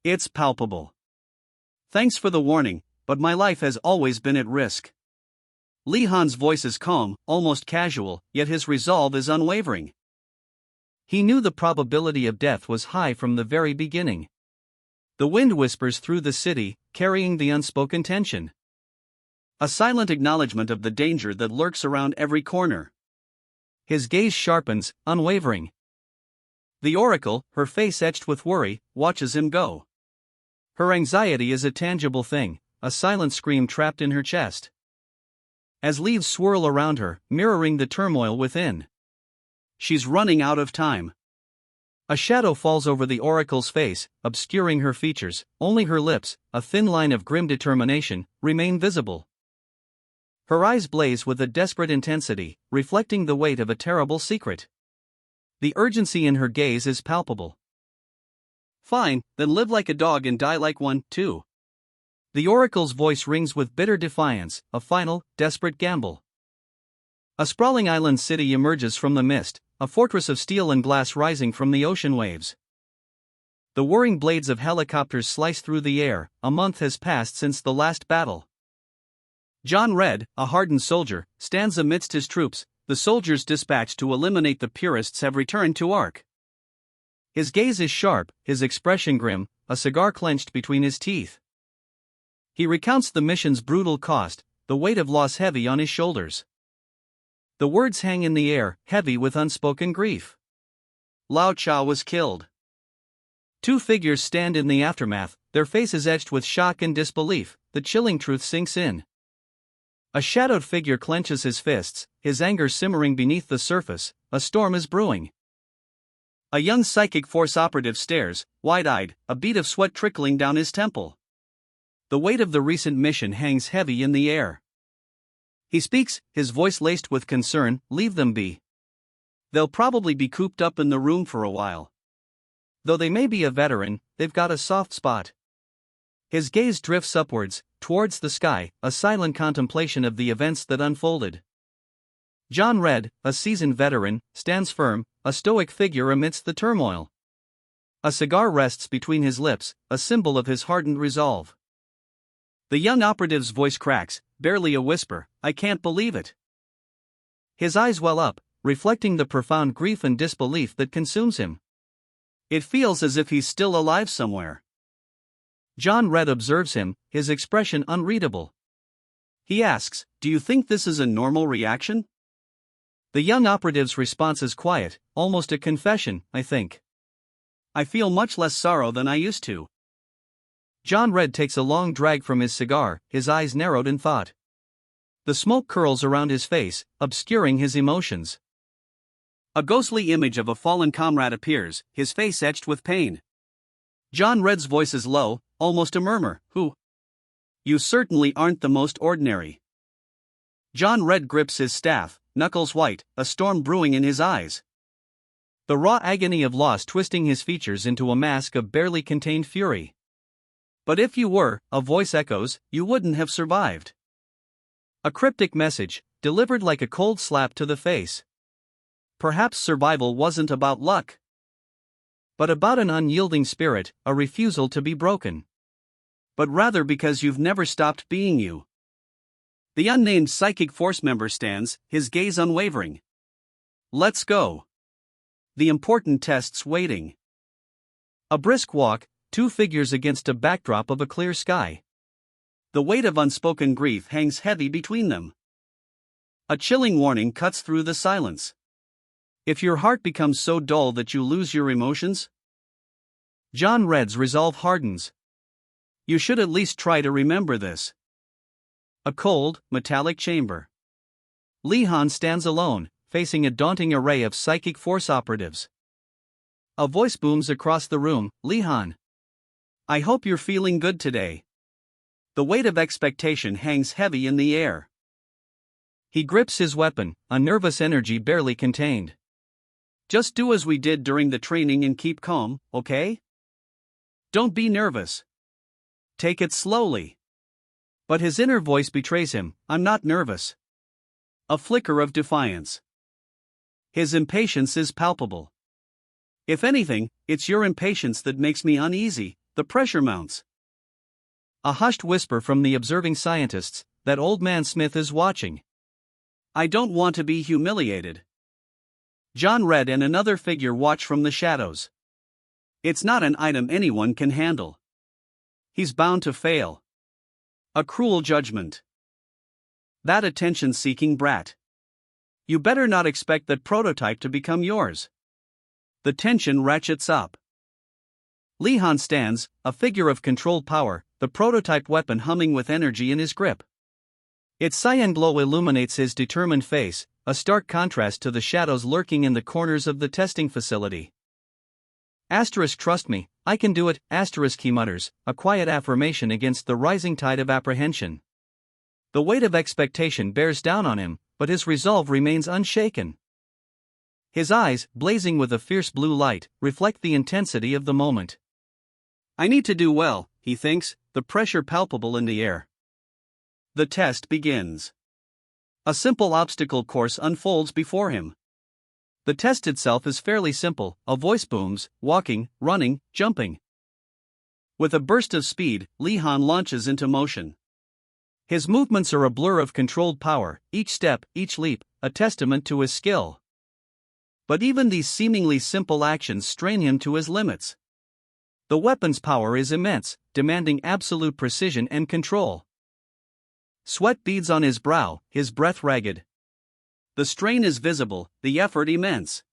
It's palpable. Thanks for the warning, but my life has always been at risk. Lee-han's voice is calm, almost casual, yet his resolve is unwavering. He knew the probability of death was high from the very beginning. The wind whispers through the city, carrying the unspoken tension. A silent acknowledgement of the danger that lurks around every corner. His gaze sharpens, unwavering. The oracle, her face etched with worry, watches him go. Her anxiety is a tangible thing, a silent scream trapped in her chest. As leaves swirl around her, mirroring the turmoil within. She's running out of time. A shadow falls over the oracle's face, obscuring her features. Only her lips, a thin line of grim determination, remain visible. Her eyes blaze with a desperate intensity, reflecting the weight of a terrible secret. The urgency in her gaze is palpable. Fine, then live like a dog and die like one, too. The oracle's voice rings with bitter defiance, a final, desperate gamble. A sprawling island city emerges from the mist, a fortress of steel and glass rising from the ocean waves. The whirring blades of helicopters slice through the air. A month has passed since the last battle. John Red, a hardened soldier, stands amidst his troops. The soldiers dispatched to eliminate the purists have returned to Ark. His gaze is sharp, his expression grim, a cigar clenched between his teeth. He recounts the mission's brutal cost, the weight of loss heavy on his shoulders. The words hang in the air, heavy with unspoken grief. Lao Cha was killed. Two figures stand in the aftermath, their faces etched with shock and disbelief. The chilling truth sinks in. A shadowed figure clenches his fists, his anger simmering beneath the surface. A storm is brewing. A young psychic force operative stares, wide-eyed, a bead of sweat trickling down his temple. The weight of the recent mission hangs heavy in the air. He speaks, his voice laced with concern. Leave them be. They'll probably be cooped up in the room for a while. Though they may be a veteran, they've got a soft spot. His gaze drifts upwards, towards the sky, a silent contemplation of the events that unfolded. John Red, a seasoned veteran, stands firm, a stoic figure amidst the turmoil. A cigar rests between his lips, a symbol of his hardened resolve. The young operative's voice cracks, barely a whisper. I can't believe it. His eyes well up, reflecting the profound grief and disbelief that consumes him. It feels as if he's still alive somewhere. John Red observes him, his expression unreadable. He asks, "Do you think this is a normal reaction?" The young operative's response is quiet, almost a confession, "I think. I feel much less sorrow than I used to." John Red takes a long drag from his cigar, his eyes narrowed in thought. The smoke curls around his face, obscuring his emotions. A ghostly image of a fallen comrade appears, his face etched with pain. John Red's voice is low, almost a murmur. "Who? You certainly aren't the most ordinary." John Red grips his staff, knuckles white, a storm brewing in his eyes. The raw agony of loss twisting his features into a mask of barely contained fury. "But if you were," a voice echoes, "you wouldn't have survived." A cryptic message, delivered like a cold slap to the face. Perhaps survival wasn't about luck, but about an unyielding spirit, a refusal to be broken. But rather because you've never stopped being you. The unnamed psychic force member stands, his gaze unwavering. "Let's go. The important test's waiting." A brisk walk, two figures against a backdrop of a clear sky. The weight of unspoken grief hangs heavy between them. A chilling warning cuts through the silence. If your heart becomes so dull that you lose your emotions, John Red's resolve hardens. You should at least try to remember this. A cold, metallic chamber. Lee Han stands alone, facing a daunting array of psychic force operatives. A voice booms across the room, "Lee Han, I hope you're feeling good today." The weight of expectation hangs heavy in the air. He grips his weapon, a nervous energy barely contained. "Just do as we did during the training and keep calm, okay? Don't be nervous. Take it slowly." But his inner voice betrays him, "I'm not nervous." A flicker of defiance. His impatience is palpable. "If anything, it's your impatience that makes me uneasy," the pressure mounts. A hushed whisper from the observing scientists, "That old man Smith is watching. I don't want to be humiliated." John Red and another figure watch from the shadows. It's not an item anyone can handle. He's bound to fail. A cruel judgment. That attention-seeking brat. You better not expect that prototype to become yours. The tension ratchets up. Lee Han stands, a figure of controlled power, the prototype weapon humming with energy in his grip. Its cyan glow illuminates his determined face, a stark contrast to the shadows lurking in the corners of the testing facility. "Trust me, I can do it," he mutters, a quiet affirmation against the rising tide of apprehension. The weight of expectation bears down on him, but his resolve remains unshaken. His eyes, blazing with a fierce blue light, reflect the intensity of the moment. "I need to do well," he thinks, the pressure palpable in the air. The test begins. A simple obstacle course unfolds before him. The test itself is fairly simple, a voice booms, walking, running, jumping. With a burst of speed, Lee Han launches into motion. His movements are a blur of controlled power, each step, each leap, a testament to his skill. But even these seemingly simple actions strain him to his limits. The weapon's power is immense, demanding absolute precision and control. Sweat beads on his brow, his breath ragged. The strain is visible, the effort immense.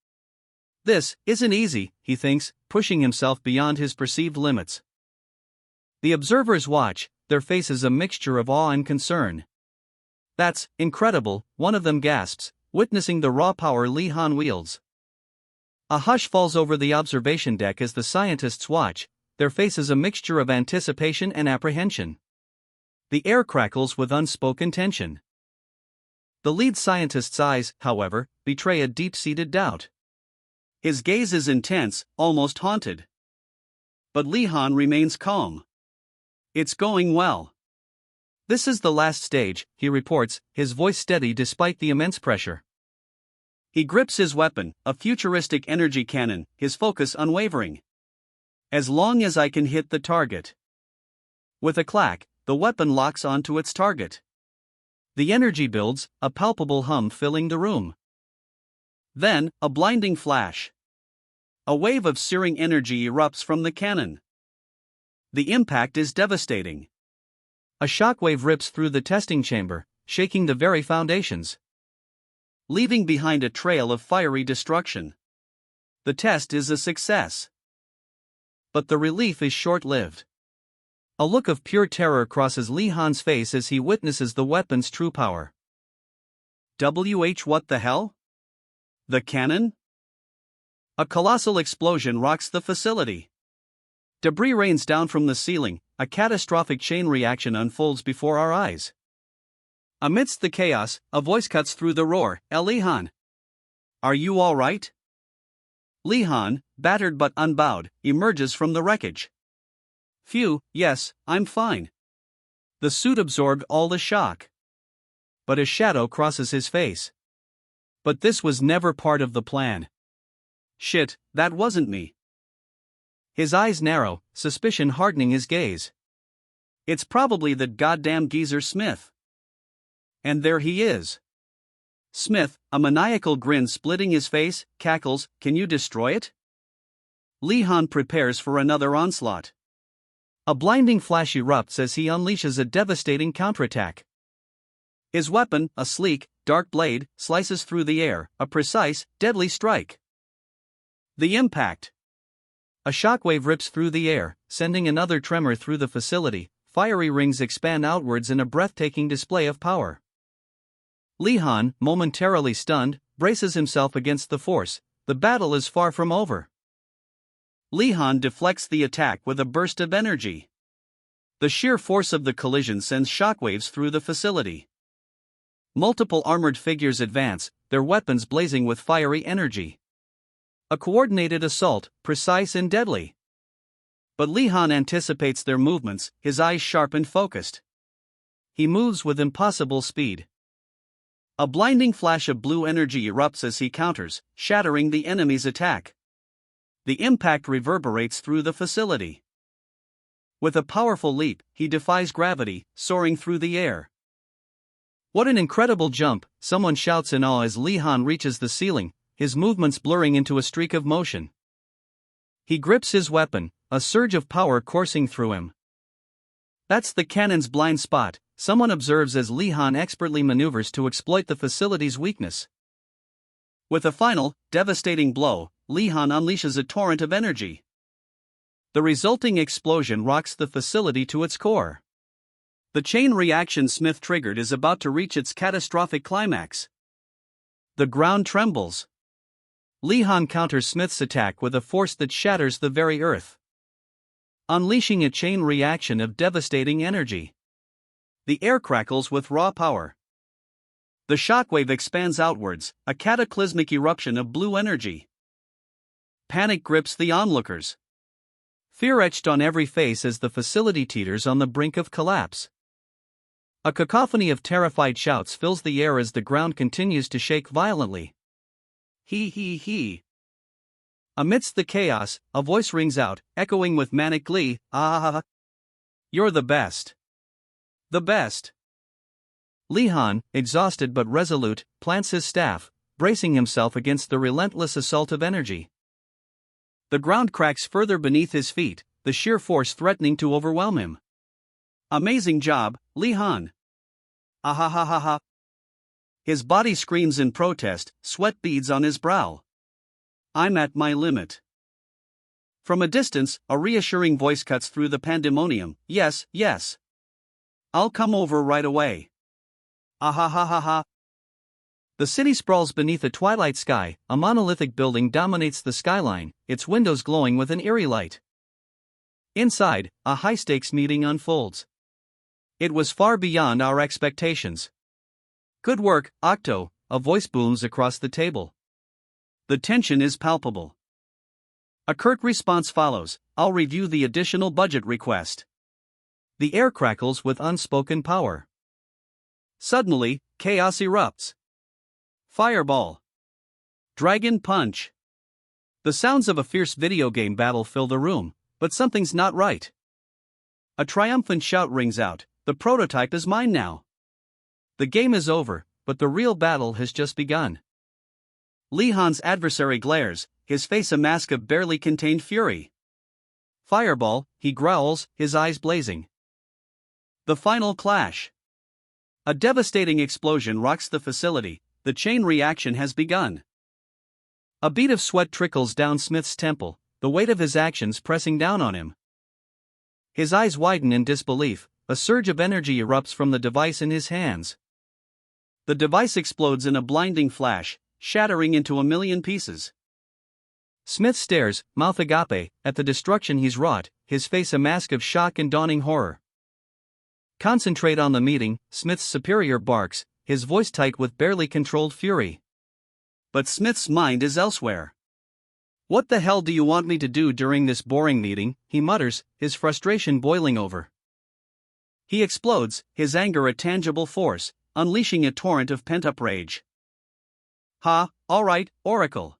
This isn't easy, he thinks, pushing himself beyond his perceived limits. The observers watch, their faces a mixture of awe and concern. "That's incredible," one of them gasps, witnessing the raw power Lee Han wields. A hush falls over the observation deck as the scientists watch, their faces a mixture of anticipation and apprehension. The air crackles with unspoken tension. The lead scientist's eyes, however, betray a deep-seated doubt. His gaze is intense, almost haunted. But Lee Han remains calm. "It's going well. This is the last stage," he reports, his voice steady despite the immense pressure. He grips his weapon, a futuristic energy cannon, his focus unwavering. "As long as I can hit the target." With a clack, the weapon locks onto its target. The energy builds, a palpable hum filling the room. Then, a blinding flash. A wave of searing energy erupts from the cannon. The impact is devastating. A shockwave rips through the testing chamber, shaking the very foundations, leaving behind a trail of fiery destruction. The test is a success. But the relief is short-lived. A look of pure terror crosses Lee Han's face as he witnesses the weapon's true power. What the hell? The cannon? A colossal explosion rocks the facility. Debris rains down from the ceiling, a catastrophic chain reaction unfolds before our eyes. Amidst the chaos, a voice cuts through the roar, Lee Han. Are you all right? Lee Han, battered but unbowed, emerges from the wreckage. Phew, yes, I'm fine. The suit absorbed all the shock. But a shadow crosses his face. But this was never part of the plan. Shit, that wasn't me. His eyes narrow, suspicion hardening his gaze. It's probably that goddamn geezer Smith. And there he is. Smith, a maniacal grin splitting his face, cackles, "Can you destroy it?" Lee Han prepares for another onslaught. A blinding flash erupts as he unleashes a devastating counterattack. His weapon, a sleek, dark blade, slices through the air, a precise, deadly strike. The impact. A shockwave rips through the air, sending another tremor through the facility. Fiery rings expand outwards in a breathtaking display of power. Lee Han, momentarily stunned, braces himself against the force. The battle is far from over. Lee Han deflects the attack with a burst of energy. The sheer force of the collision sends shockwaves through the facility. Multiple armored figures advance, their weapons blazing with fiery energy. A coordinated assault, precise and deadly. But Lee Han anticipates their movements, his eyes sharp and focused. He moves with impossible speed. A blinding flash of blue energy erupts as he counters, shattering the enemy's attack. The impact reverberates through the facility. With a powerful leap, he defies gravity, soaring through the air. What an incredible jump, someone shouts in awe as Lee Han reaches the ceiling, his movements blurring into a streak of motion. He grips his weapon, a surge of power coursing through him. That's the cannon's blind spot, someone observes as Lee Han expertly maneuvers to exploit the facility's weakness. With a final, devastating blow, Lee Han unleashes a torrent of energy. The resulting explosion rocks the facility to its core. The chain reaction Smith triggered is about to reach its catastrophic climax. The ground trembles. Lee Han counters Smith's attack with a force that shatters the very earth, unleashing a chain reaction of devastating energy. The air crackles with raw power. The shockwave expands outwards, a cataclysmic eruption of blue energy. Panic grips the onlookers. Fear etched on every face as the facility teeters on the brink of collapse. A cacophony of terrified shouts fills the air as the ground continues to shake violently. He. Amidst the chaos, a voice rings out, echoing with manic glee, "Ah! You're the best. The best." Lee Han, exhausted but resolute, plants his staff, bracing himself against the relentless assault of energy. The ground cracks further beneath his feet, the sheer force threatening to overwhelm him. "Amazing job, Lee Han. Ah. His body screams in protest, sweat beads on his brow. "I'm at my limit." From a distance, a reassuring voice cuts through the pandemonium, Yes. I'll come over right away." Ah. The city sprawls beneath a twilight sky, a monolithic building dominates the skyline, its windows glowing with an eerie light. Inside, a high-stakes meeting unfolds. It was far beyond our expectations. "Good work, Octo," a voice booms across the table. The tension is palpable. A curt response follows, "I'll review the additional budget request." The air crackles with unspoken power. Suddenly, chaos erupts. Fireball. Dragon punch. The sounds of a fierce video game battle fill the room, but something's not right. A triumphant shout rings out, "The prototype is mine now." The game is over, but the real battle has just begun. Lee Han's adversary glares, his face a mask of barely contained fury. Fireball, he growls, his eyes blazing. The final clash. A devastating explosion rocks the facility, the chain reaction has begun. A bead of sweat trickles down Smith's temple, the weight of his actions pressing down on him. His eyes widen in disbelief, a surge of energy erupts from the device in his hands. The device explodes in a blinding flash, shattering into a million pieces. Smith stares, mouth agape, at the destruction he's wrought, his face a mask of shock and dawning horror. Concentrate on the meeting, Smith's superior barks, his voice tight with barely controlled fury. But Smith's mind is elsewhere. What the hell do you want me to do during this boring meeting, he mutters, his frustration boiling over. He explodes, his anger a tangible force, unleashing a torrent of pent-up rage. Ha, all right, Oracle.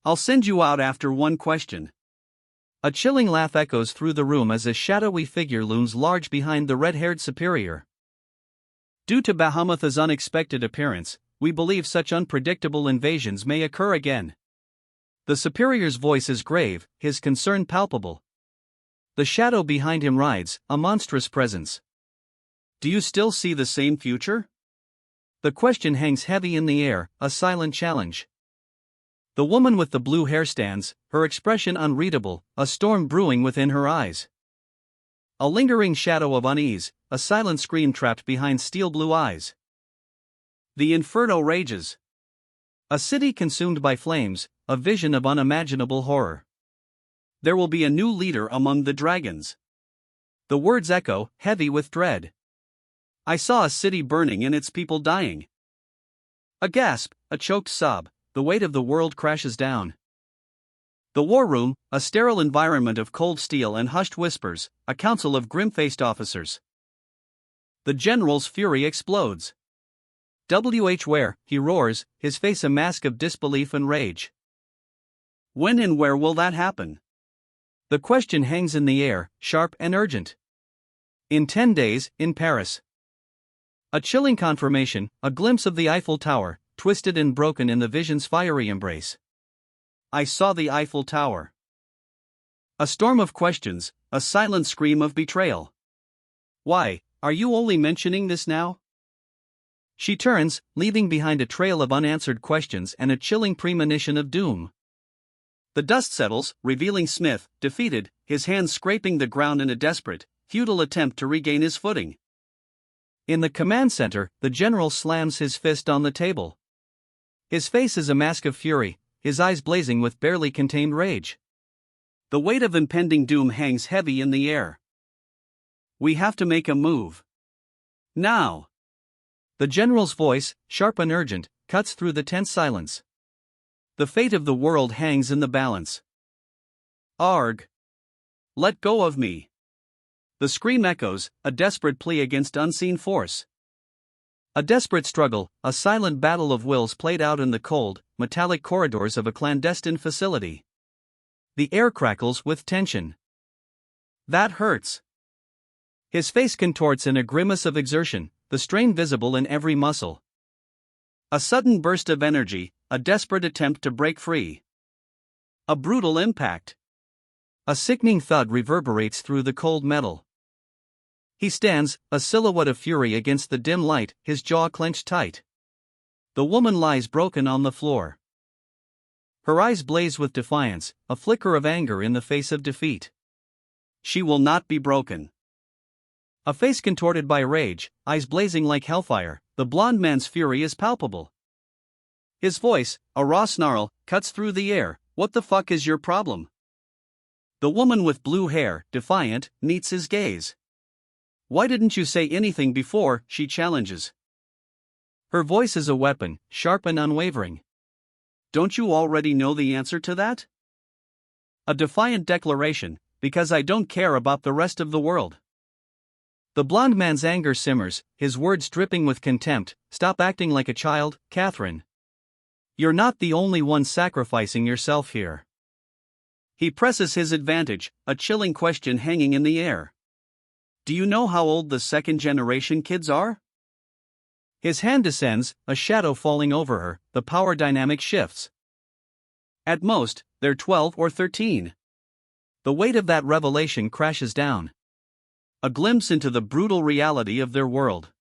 I'll send you out after one question. A chilling laugh echoes through the room as a shadowy figure looms large behind the red-haired superior. Due to Bahamutha's unexpected appearance, we believe such unpredictable invasions may occur again. The superior's voice is grave, his concern palpable. The shadow behind him rides, a monstrous presence. Do you still see the same future? The question hangs heavy in the air, a silent challenge. The woman with the blue hair stands, her expression unreadable, a storm brewing within her eyes. A lingering shadow of unease, a silent scream trapped behind steel blue eyes. The inferno rages. A city consumed by flames, a vision of unimaginable horror. There will be a new leader among the dragons. The words echo, heavy with dread. I saw a city burning and its people dying. A gasp, a choked sob, the weight of the world crashes down. The war room, a sterile environment of cold steel and hushed whispers, a council of grim-faced officers. The general's fury explodes. Where, he roars, his face a mask of disbelief and rage. When and where will that happen? The question hangs in the air, sharp and urgent. In 10 days, in Paris. A chilling confirmation, a glimpse of the Eiffel Tower, twisted and broken in the vision's fiery embrace. I saw the Eiffel Tower. A storm of questions, a silent scream of betrayal. Why, are you only mentioning this now? She turns, leaving behind a trail of unanswered questions and a chilling premonition of doom. The dust settles, revealing Smith, defeated, his hands scraping the ground in a desperate, futile attempt to regain his footing. In the command center, the general slams his fist on the table. His face is a mask of fury, his eyes blazing with barely contained rage. The weight of impending doom hangs heavy in the air. We have to make a move. Now! The general's voice, sharp and urgent, cuts through the tense silence. The fate of the world hangs in the balance. Arg! Let go of me! The scream echoes, a desperate plea against unseen force. A desperate struggle, a silent battle of wills played out in the cold, metallic corridors of a clandestine facility. The air crackles with tension. That hurts. His face contorts in a grimace of exertion, the strain visible in every muscle. A sudden burst of energy, a desperate attempt to break free. A brutal impact. A sickening thud reverberates through the cold metal. He stands, a silhouette of fury against the dim light, his jaw clenched tight. The woman lies broken on the floor. Her eyes blaze with defiance, a flicker of anger in the face of defeat. She will not be broken. A face contorted by rage, eyes blazing like hellfire, the blond man's fury is palpable. His voice, a raw snarl, cuts through the air. What the fuck is your problem? The woman with blue hair, defiant, meets his gaze. Why didn't you say anything before, she challenges. Her voice is a weapon, sharp and unwavering. Don't you already know the answer to that? A defiant declaration, because I don't care about the rest of the world. The blond man's anger simmers, his words dripping with contempt. Stop acting like a child, Catherine. You're not the only one sacrificing yourself here. He presses his advantage, a chilling question hanging in the air. Do you know how old the second-generation kids are? His hand descends, a shadow falling over her, the power dynamic shifts. At most, they're 12 or 13. The weight of that revelation crashes down. A glimpse into the brutal reality of their world.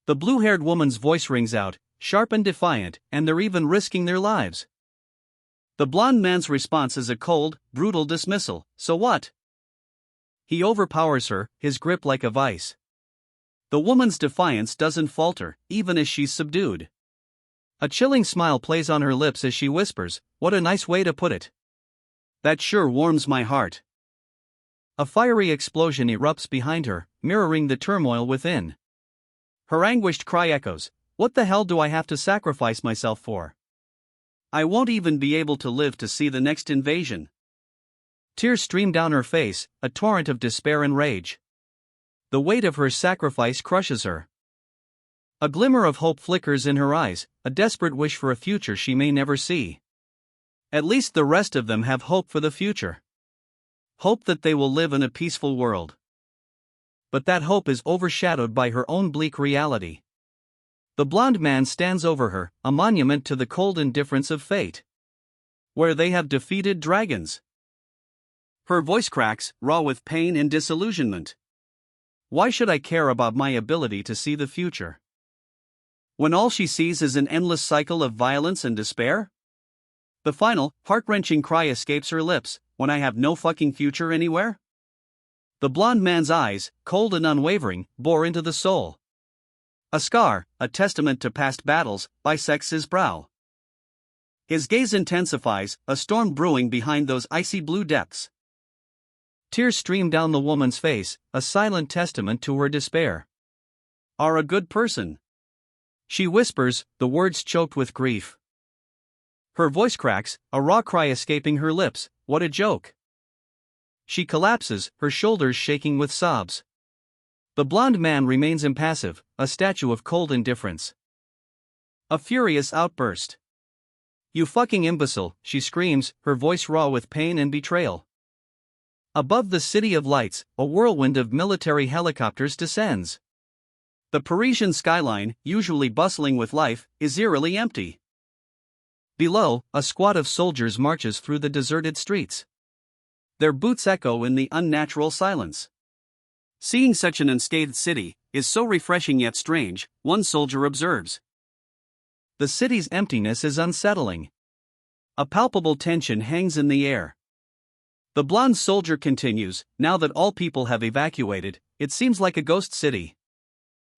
The blue-haired woman's voice rings out, sharp and defiant, and they're even risking their lives. The blonde man's response is a cold, brutal dismissal. So what? He overpowers her, his grip like a vice. The woman's defiance doesn't falter, even as she's subdued. A chilling smile plays on her lips as she whispers, "What a nice way to put it. That sure warms my heart." A fiery explosion erupts behind her, mirroring the turmoil within. Her anguished cry echoes, "What the hell do I have to sacrifice myself for? I won't even be able to live to see the next invasion." Tears stream down her face, a torrent of despair and rage. The weight of her sacrifice crushes her. A glimmer of hope flickers in her eyes, a desperate wish for a future she may never see. At least the rest of them have hope for the future. Hope that they will live in a peaceful world. But that hope is overshadowed by her own bleak reality. The blonde man stands over her, a monument to the cold indifference of fate. Where they have defeated dragons. Her voice cracks, raw with pain and disillusionment. Why should I care about my ability to see the future? When all she sees is an endless cycle of violence and despair? The final, heart-wrenching cry escapes her lips, "When I have no fucking future anywhere?" The blonde man's eyes, cold and unwavering, bore into the soul. A scar, a testament to past battles, bisects his brow. His gaze intensifies, a storm brewing behind those icy blue depths. Tears stream down the woman's face, a silent testament to her despair. "Are a good person," she whispers, the words choked with grief. Her voice cracks, a raw cry escaping her lips, "What a joke." She collapses, her shoulders shaking with sobs. The blonde man remains impassive, a statue of cold indifference. A furious outburst. "You fucking imbecile," she screams, her voice raw with pain and betrayal. Above the city of lights, a whirlwind of military helicopters descends. The Parisian skyline, usually bustling with life, is eerily empty. Below, a squad of soldiers marches through the deserted streets. Their boots echo in the unnatural silence. Seeing such an unscathed city is so refreshing yet strange, one soldier observes. The city's emptiness is unsettling. A palpable tension hangs in the air. The blonde soldier continues, "Now that all people have evacuated, it seems like a ghost city."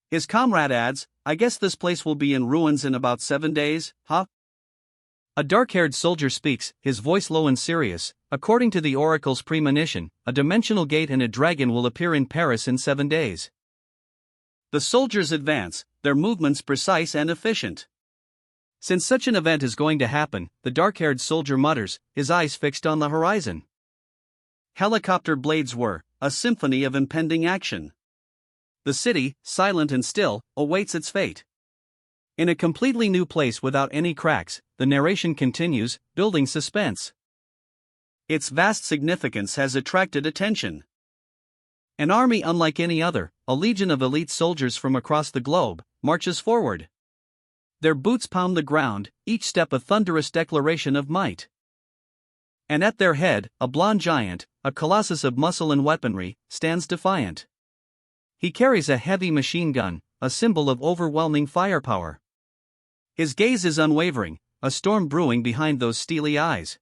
His comrade adds, "I guess this place will be in ruins in about 7 days, huh?" A dark-haired soldier speaks, his voice low and serious. "According to the oracle's premonition, a dimensional gate and a dragon will appear in Paris in 7 days. The soldiers advance, their movements precise and efficient. Since such an event is going to happen, the dark-haired soldier mutters, his eyes fixed on the horizon. Helicopter blades whir, a symphony of impending action. The city, silent and still, awaits its fate. In a completely new place without any cracks, the narration continues, building suspense. Its vast significance has attracted attention. An army unlike any other, a legion of elite soldiers from across the globe, marches forward. Their boots pound the ground, each step a thunderous declaration of might. And at their head, a blonde giant, a colossus of muscle and weaponry, stands defiant. He carries a heavy machine gun, a symbol of overwhelming firepower. His gaze is unwavering, a storm brewing behind those steely eyes.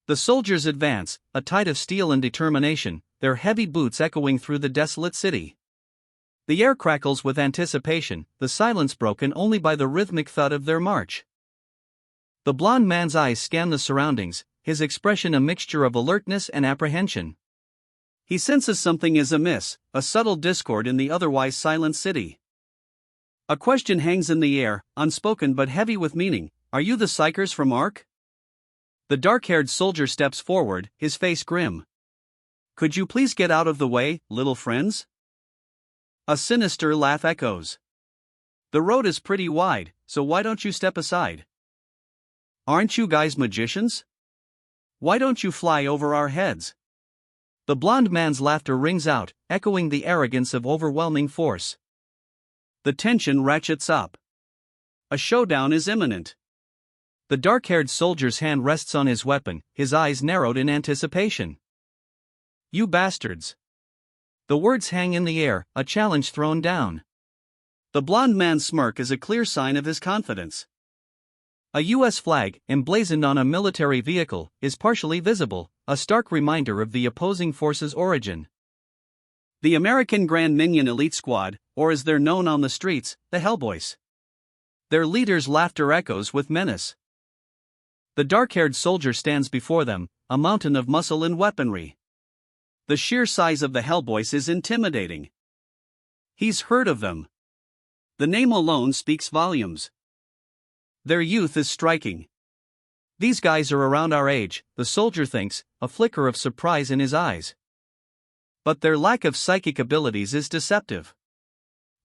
The soldiers advance, a tide of steel and determination, their heavy boots echoing through the desolate city. The air crackles with anticipation, the silence broken only by the rhythmic thud of their march. The blonde man's eyes scan the surroundings, his expression a mixture of alertness and apprehension. He senses something is amiss, a subtle discord in the otherwise silent city. A question hangs in the air, unspoken but heavy with meaning. "Are you the psychers from Ark?" The dark-haired soldier steps forward, his face grim. "Could you please get out of the way, little friends?" A sinister laugh echoes. "The road is pretty wide, so why don't you step aside? Aren't you guys magicians? Why don't you fly over our heads?" The blonde man's laughter rings out, echoing the arrogance of overwhelming force. The tension ratchets up. A showdown is imminent. The dark-haired soldier's hand rests on his weapon, his eyes narrowed in anticipation. "You bastards." The words hang in the air, a challenge thrown down. The blond man's smirk is a clear sign of his confidence. A U.S. flag, emblazoned on a military vehicle, is partially visible, a stark reminder of the opposing force's origin. The American Grand Minion Elite Squad, or as they're known on the streets, the Hellboys. Their leader's laughter echoes with menace. The dark-haired soldier stands before them, a mountain of muscle and weaponry. The sheer size of the Hellboys is intimidating. He's heard of them. The name alone speaks volumes. Their youth is striking. "These guys are around our age," the soldier thinks, a flicker of surprise in his eyes. But their lack of psychic abilities is deceptive.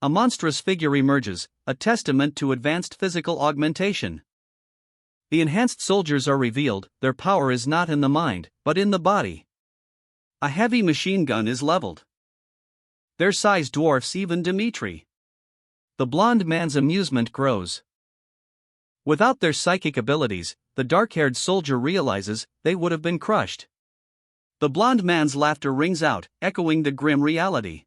A monstrous figure emerges, a testament to advanced physical augmentation. The enhanced soldiers are revealed, their power is not in the mind, but in the body. A heavy machine gun is leveled. Their size dwarfs even Dmitri. The blond man's amusement grows. Without their psychic abilities, the dark-haired soldier realizes they would have been crushed. The blond man's laughter rings out, echoing the grim reality.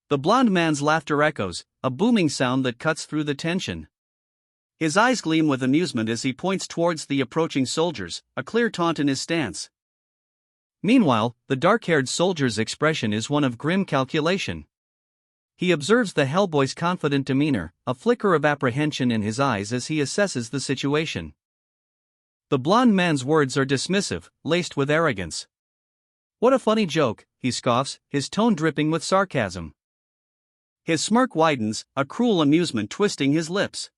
The blond man's laughter echoes, a booming sound that cuts through the tension. His eyes gleam with amusement as he points towards the approaching soldiers, a clear taunt in his stance. Meanwhile, the dark-haired soldier's expression is one of grim calculation. He observes the Hellboy's confident demeanor, a flicker of apprehension in his eyes as he assesses the situation. The blond man's words are dismissive, laced with arrogance. "What a funny joke," he scoffs, his tone dripping with sarcasm. His smirk widens, a cruel amusement twisting his lips.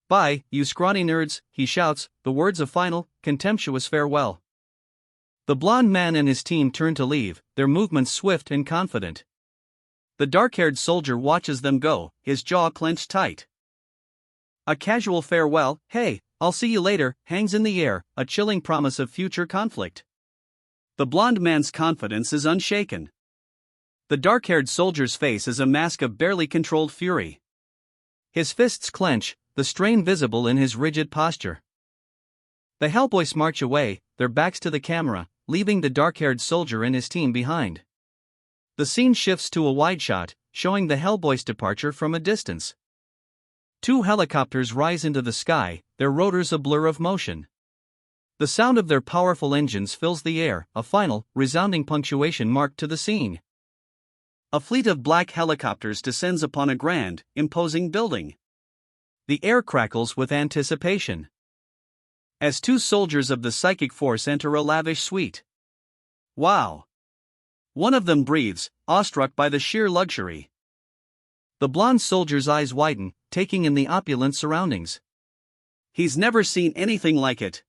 "Bye, you scrawny nerds," he shouts, the words a final, contemptuous farewell. The blond man and his team turn to leave, their movements swift and confident. The dark-haired soldier watches them go, his jaw clenched tight. A casual farewell, "Hey, I'll see you later," hangs in the air, a chilling promise of future conflict. The blond man's confidence is unshaken. The dark-haired soldier's face is a mask of barely controlled fury. His fists clench, the strain visible in his rigid posture. The Hellboys march away, their backs to the camera, leaving the dark-haired soldier and his team behind. The scene shifts to a wide shot, showing the Hellboys' departure from a distance. Two helicopters rise into the sky, their rotors a blur of motion. The sound of their powerful engines fills the air, a final, resounding punctuation mark to the scene. A fleet of black helicopters descends upon a grand, imposing building. The air crackles with anticipation. As two soldiers of the psychic force enter a lavish suite. "Wow!" One of them breathes, awestruck by the sheer luxury. The blond soldier's eyes widen, taking in the opulent surroundings. He's never seen anything like it.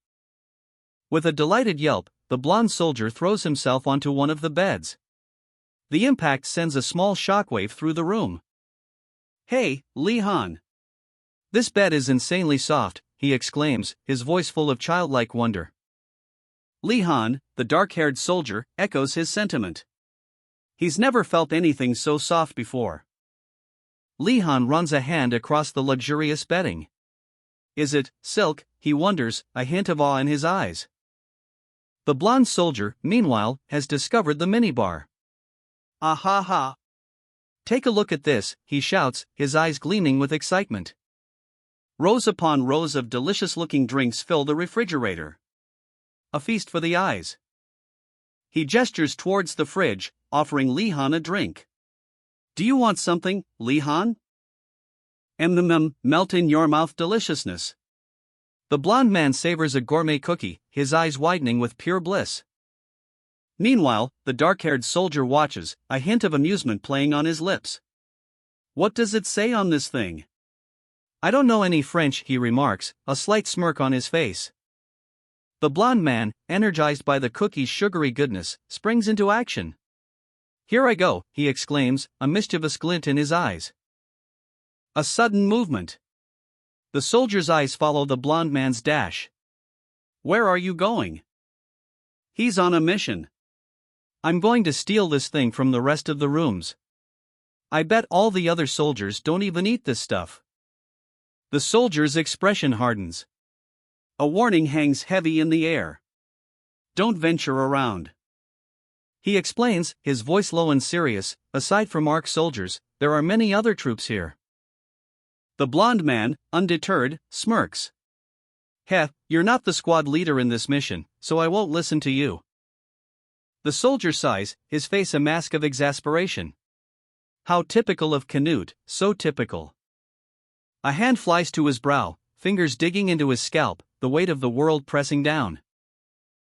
With a delighted yelp, the blond soldier throws himself onto one of the beds. The impact sends a small shockwave through the room. "Hey, Lee Han. This bed is insanely soft," he exclaims, his voice full of childlike wonder. Lee Han, the dark-haired soldier, echoes his sentiment. He's never felt anything so soft before. Lee Han runs a hand across the luxurious bedding. "Is it silk?" he wonders, a hint of awe in his eyes. The blond soldier, meanwhile, has discovered the minibar. "Ah ha ha! Take a look at this," he shouts, his eyes gleaming with excitement. Rows upon rows of delicious-looking drinks fill the refrigerator. A feast for the eyes. He gestures towards the fridge, offering Lee Han a drink. "Do you want something, Lee Han?" Melt in your mouth deliciousness." The blond man savors a gourmet cookie, his eyes widening with pure bliss. Meanwhile, the dark-haired soldier watches, a hint of amusement playing on his lips. "What does it say on this thing?" "I don't know any French," he remarks, a slight smirk on his face. The blond man, energized by the cookie's sugary goodness, springs into action. "Here I go," he exclaims, a mischievous glint in his eyes. A sudden movement. The soldier's eyes follow the blond man's dash. "Where are you going?" "He's on a mission. I'm going to steal this thing from the rest of the rooms. I bet all the other soldiers don't even eat this stuff." The soldier's expression hardens. A warning hangs heavy in the air. Don't venture around. He explains, his voice low and serious. Aside from ARC soldiers, there are many other troops here. The blond man, undeterred, smirks. Heh, you're not the squad leader in this mission, so I won't listen to you. The soldier sighs, his face a mask of exasperation. How typical of Canute, so typical. A hand flies to his brow, fingers digging into his scalp, the weight of the world pressing down.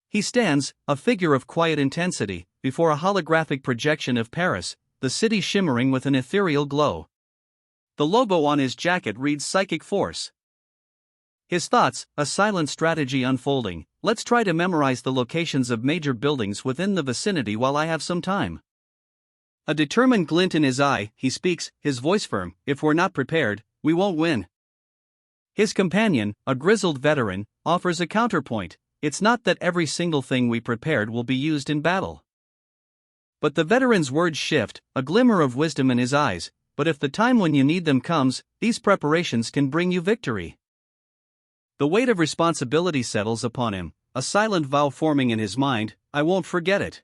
He stands, a figure of quiet intensity, before a holographic projection of Paris, the city shimmering with an ethereal glow. The logo on his jacket reads Psychic Force. His thoughts, a silent strategy unfolding. Let's try to memorize the locations of major buildings within the vicinity while I have some time. A determined glint in his eye, he speaks, his voice firm. If we're not prepared, we won't win. His companion, a grizzled veteran, offers a counterpoint. It's not that every single thing we prepared will be used in battle. But the veteran's words shift, a glimmer of wisdom in his eyes. But if the time when you need them comes, these preparations can bring you victory. The weight of responsibility settles upon him, a silent vow forming in his mind. I won't forget it.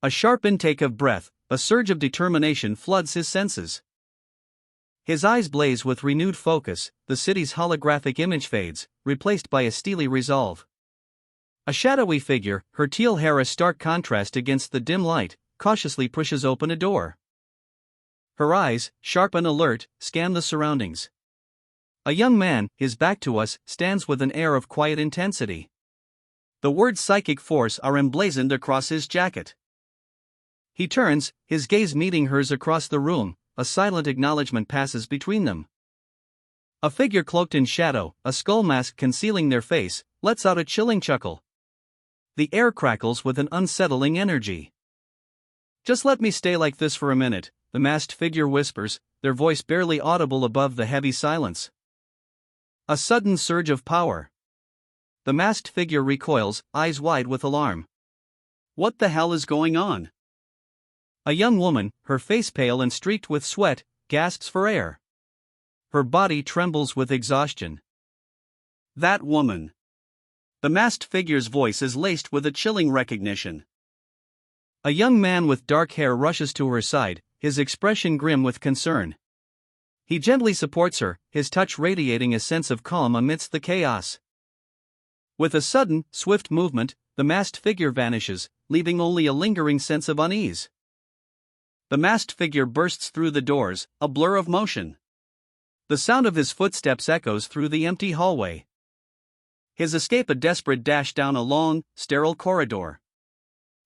A sharp intake of breath, a surge of determination floods his senses. His eyes blaze with renewed focus, the city's holographic image fades, replaced by a steely resolve. A shadowy figure, her teal hair a stark contrast against the dim light, cautiously pushes open a door. Her eyes, sharp and alert, scan the surroundings. A young man, his back to us, stands with an air of quiet intensity. The words Psychic Force are emblazoned across his jacket. He turns, his gaze meeting hers across the room, a silent acknowledgement passes between them. A figure cloaked in shadow, a skull mask concealing their face, lets out a chilling chuckle. The air crackles with an unsettling energy. Just let me stay like this for a minute, the masked figure whispers, their voice barely audible above the heavy silence. A sudden surge of power. The masked figure recoils, eyes wide with alarm. What the hell is going on? A young woman, her face pale and streaked with sweat, gasps for air. Her body trembles with exhaustion. That woman. The masked figure's voice is laced with a chilling recognition. A young man with dark hair rushes to her side, his expression grim with concern. He gently supports her, his touch radiating a sense of calm amidst the chaos. With a sudden, swift movement, the masked figure vanishes, leaving only a lingering sense of unease. The masked figure bursts through the doors, a blur of motion. The sound of his footsteps echoes through the empty hallway. His escape a desperate dash down a long, sterile corridor.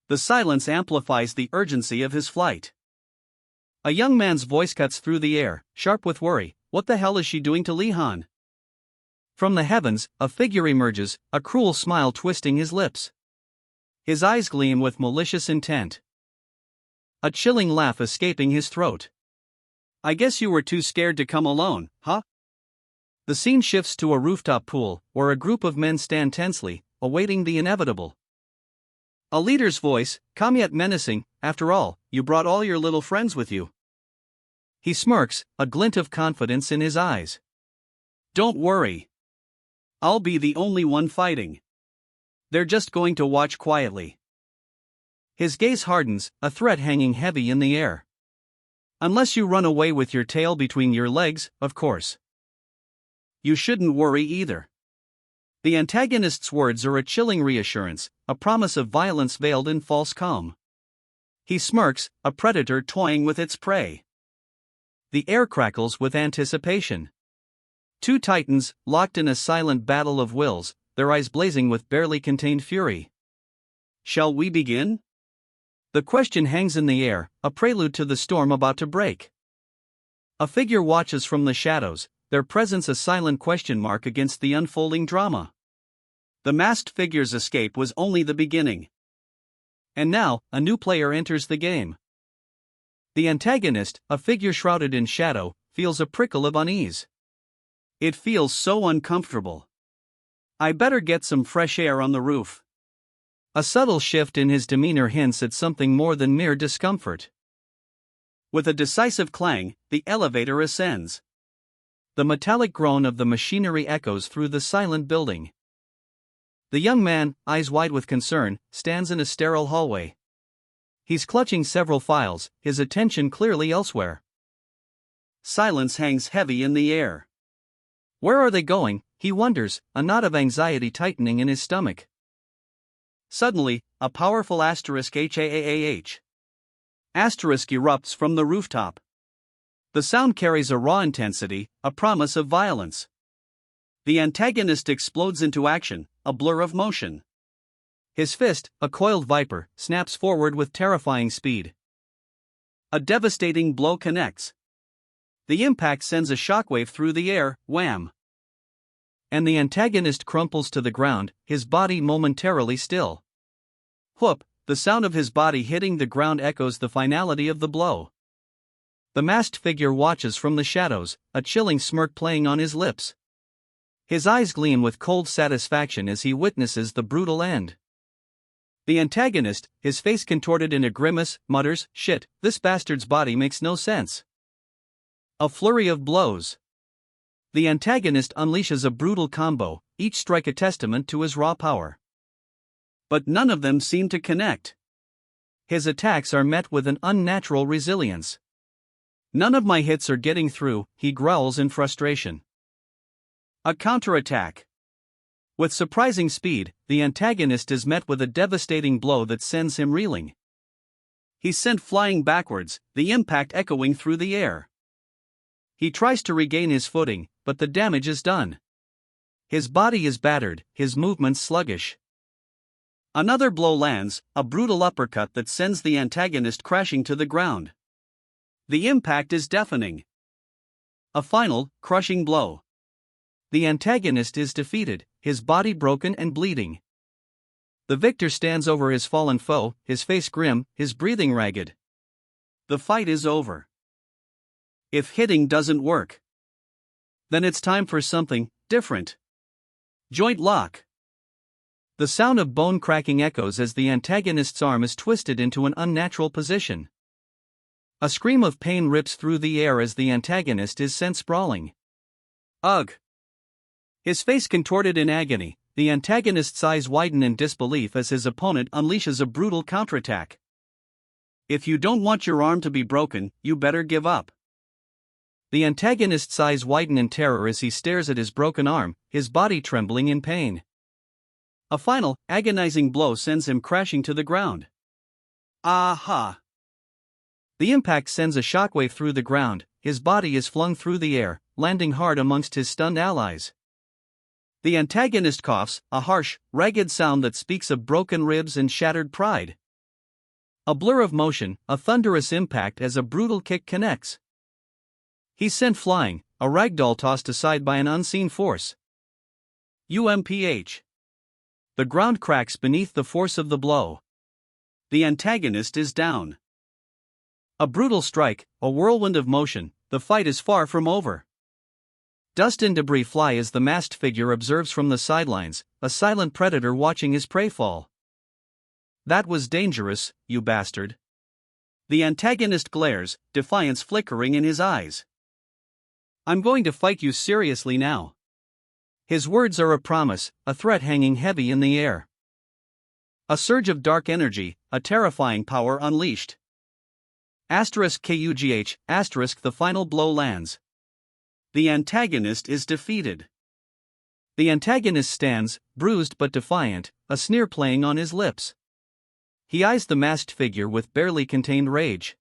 The silence amplifies the urgency of his flight. A young man's voice cuts through the air, sharp with worry. What the hell is she doing to Li-Han? From the heavens, a figure emerges, a cruel smile twisting his lips. His eyes gleam with malicious intent. A chilling laugh escaping his throat. I guess you were too scared to come alone, huh? The scene shifts to a rooftop pool, where a group of men stand tensely, awaiting the inevitable. A leader's voice, calm yet menacing. After all, you brought all your little friends with you. He smirks, a glint of confidence in his eyes. Don't worry. I'll be the only one fighting. They're just going to watch quietly. His gaze hardens, a threat hanging heavy in the air. Unless you run away with your tail between your legs, of course. You shouldn't worry either. The antagonist's words are a chilling reassurance, a promise of violence veiled in false calm. He smirks, a predator toying with its prey. The air crackles with anticipation. Two titans, locked in a silent battle of wills, their eyes blazing with barely contained fury. Shall we begin? The question hangs in the air, a prelude to the storm about to break. A figure watches from the shadows, their presence a silent question mark against the unfolding drama. The masked figure's escape was only the beginning. And now, a new player enters the game. The antagonist, a figure shrouded in shadow, feels a prickle of unease. It feels so uncomfortable. I better get some fresh air on the roof. A subtle shift in his demeanor hints at something more than mere discomfort. With a decisive clang, the elevator ascends. The metallic groan of the machinery echoes through the silent building. The young man, eyes wide with concern, stands in a sterile hallway. He's clutching several files, his attention clearly elsewhere. Silence hangs heavy in the air. Where are they going, he wonders, a knot of anxiety tightening in his stomach. Suddenly, a powerful asterisk HAAAH. Asterisk erupts from the rooftop. The sound carries a raw intensity, a promise of violence. The antagonist explodes into action, a blur of motion. His fist, a coiled viper, snaps forward with terrifying speed. A devastating blow connects. The impact sends a shockwave through the air, wham! And the antagonist crumples to the ground, his body momentarily still. Whoop! The sound of his body hitting the ground echoes the finality of the blow. The masked figure watches from the shadows, a chilling smirk playing on his lips. His eyes gleam with cold satisfaction as he witnesses the brutal end. The antagonist, his face contorted in a grimace, mutters, "Shit, this bastard's body makes no sense." A flurry of blows. The antagonist unleashes a brutal combo, each strike a testament to his raw power. But none of them seem to connect. His attacks are met with an unnatural resilience. "None of my hits are getting through," he growls in frustration. A counterattack. With surprising speed, the antagonist is met with a devastating blow that sends him reeling. He's sent flying backwards, the impact echoing through the air. He tries to regain his footing, but the damage is done. His body is battered, his movements sluggish. Another blow lands, a brutal uppercut that sends the antagonist crashing to the ground. The impact is deafening. A final, crushing blow. The antagonist is defeated, his body broken and bleeding. The victor stands over his fallen foe, his face grim, his breathing ragged. The fight is over. If hitting doesn't work, then it's time for something different. Joint lock. The sound of bone cracking echoes as the antagonist's arm is twisted into an unnatural position. A scream of pain rips through the air as the antagonist is sent sprawling. Ugh! His face contorted in agony, the antagonist's eyes widen in disbelief as his opponent unleashes a brutal counterattack. "If you don't want your arm to be broken, you better give up." The antagonist's eyes widen in terror as he stares at his broken arm, his body trembling in pain. A final, agonizing blow sends him crashing to the ground. Aha! The impact sends a shockwave through the ground, his body is flung through the air, landing hard amongst his stunned allies. The antagonist coughs, a harsh, ragged sound that speaks of broken ribs and shattered pride. A blur of motion, a thunderous impact as a brutal kick connects. He's sent flying, a ragdoll tossed aside by an unseen force. UMPH. The ground cracks beneath the force of the blow. The antagonist is down. A brutal strike, a whirlwind of motion, the fight is far from over. Dust and debris fly as the masked figure observes from the sidelines, a silent predator watching his prey fall. "That was dangerous, you bastard." The antagonist glares, defiance flickering in his eyes. "I'm going to fight you seriously now." His words are a promise, a threat hanging heavy in the air. A surge of dark energy, a terrifying power unleashed. *KUGH*, the final blow lands. The antagonist is defeated. The antagonist stands, bruised but defiant, a sneer playing on his lips. He eyes the masked figure with barely contained rage.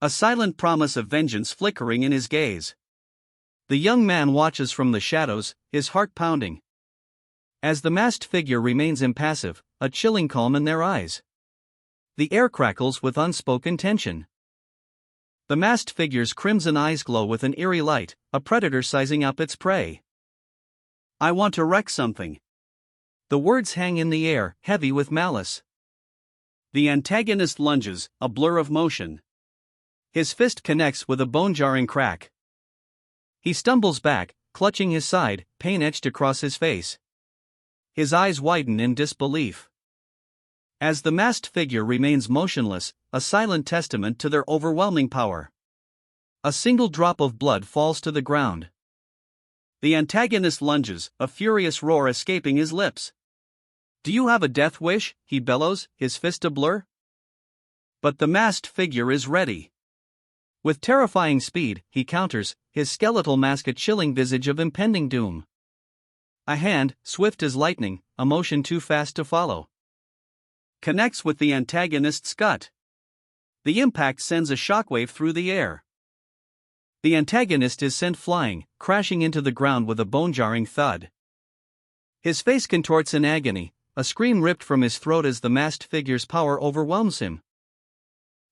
A silent promise of vengeance flickering in his gaze. The young man watches from the shadows, his heart pounding. As the masked figure remains impassive, a chilling calm in their eyes. The air crackles with unspoken tension. The masked figure's crimson eyes glow with an eerie light, a predator sizing up its prey. "I want to wreck something." The words hang in the air, heavy with malice. The antagonist lunges, a blur of motion. His fist connects with a bone-jarring crack. He stumbles back, clutching his side, pain etched across his face. His eyes widen in disbelief. As the masked figure remains motionless, a silent testament to their overwhelming power. A single drop of blood falls to the ground. The antagonist lunges, a furious roar escaping his lips. Do you have a death wish? He bellows, his fist a blur. But the masked figure is ready. With terrifying speed, he counters, his skeletal mask a chilling visage of impending doom. A hand, swift as lightning, a motion too fast to follow, connects with the antagonist's gut. The impact sends a shockwave through the air. The antagonist is sent flying, crashing into the ground with a bone-jarring thud. His face contorts in agony, a scream ripped from his throat as the masked figure's power overwhelms him.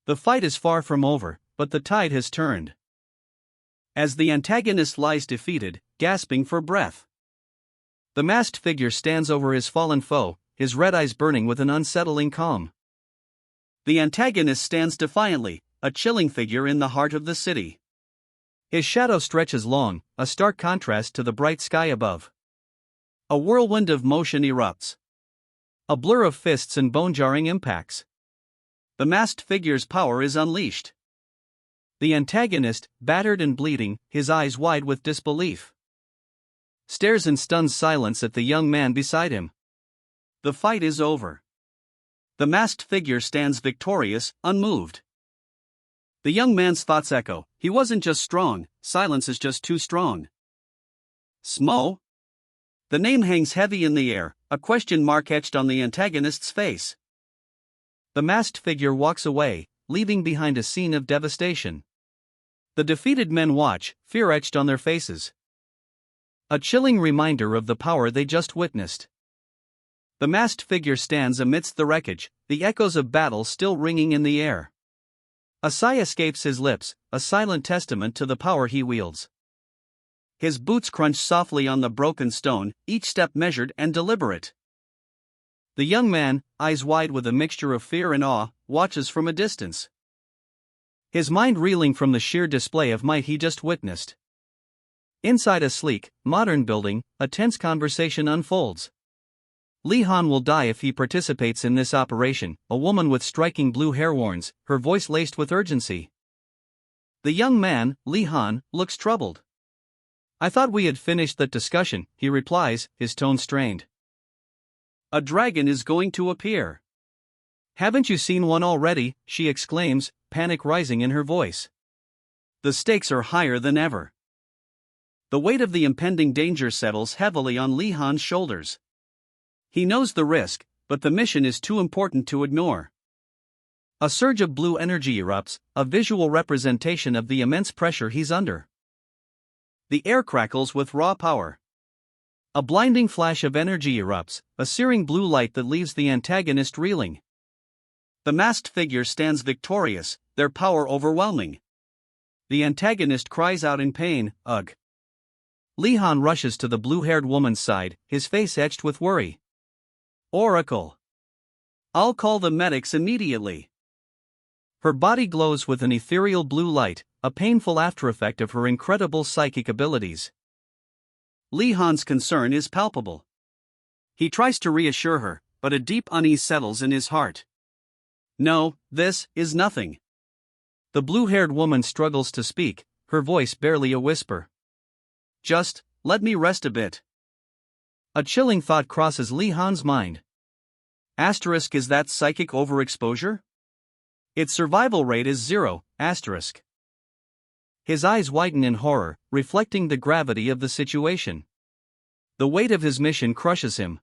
The fight is far from over, but the tide has turned. As the antagonist lies defeated, gasping for breath, the masked figure stands over his fallen foe, his red eyes burning with an unsettling calm. The antagonist stands defiantly, a chilling figure in the heart of the city. His shadow stretches long, a stark contrast to the bright sky above. A whirlwind of motion erupts. A blur of fists and bone-jarring impacts. The masked figure's power is unleashed. The antagonist, battered and bleeding, his eyes wide with disbelief, stares in stunned silence at the young man beside him. The fight is over. The masked figure stands victorious, unmoved. The young man's thoughts echo, he wasn't just strong, silence is just too strong. Smo? The name hangs heavy in the air, a question mark etched on the antagonist's face. The masked figure walks away, leaving behind a scene of devastation. The defeated men watch, fear etched on their faces. A chilling reminder of the power they just witnessed. The masked figure stands amidst the wreckage, the echoes of battle still ringing in the air. A sigh escapes his lips, a silent testament to the power he wields. His boots crunch softly on the broken stone, each step measured and deliberate. The young man, eyes wide with a mixture of fear and awe, watches from a distance, his mind reeling from the sheer display of might he just witnessed. Inside a sleek, modern building, a tense conversation unfolds. Li Han will die if he participates in this operation, a woman with striking blue hair warns, her voice laced with urgency. The young man, Li Han, looks troubled. I thought we had finished that discussion, he replies, his tone strained. A dragon is going to appear. Haven't you seen one already? She exclaims, panic rising in her voice. The stakes are higher than ever. The weight of the impending danger settles heavily on Li Han's shoulders. He knows the risk, but the mission is too important to ignore. A surge of blue energy erupts, a visual representation of the immense pressure he's under. The air crackles with raw power. A blinding flash of energy erupts, a searing blue light that leaves the antagonist reeling. The masked figure stands victorious, their power overwhelming. The antagonist cries out in pain, ugh. Li Han rushes to the blue-haired woman's side, his face etched with worry. Oracle. I'll call the medics immediately. Her body glows with an ethereal blue light, a painful aftereffect of her incredible psychic abilities. Li Han's concern is palpable. He tries to reassure her, but a deep unease settles in his heart. No, this is nothing. The blue-haired woman struggles to speak, her voice barely a whisper. Just, let me rest a bit. A chilling thought crosses Li Han's mind. Asterisk, is that psychic overexposure? Its survival rate is 0, asterisk. His eyes widen in horror, reflecting the gravity of the situation. The weight of his mission crushes him.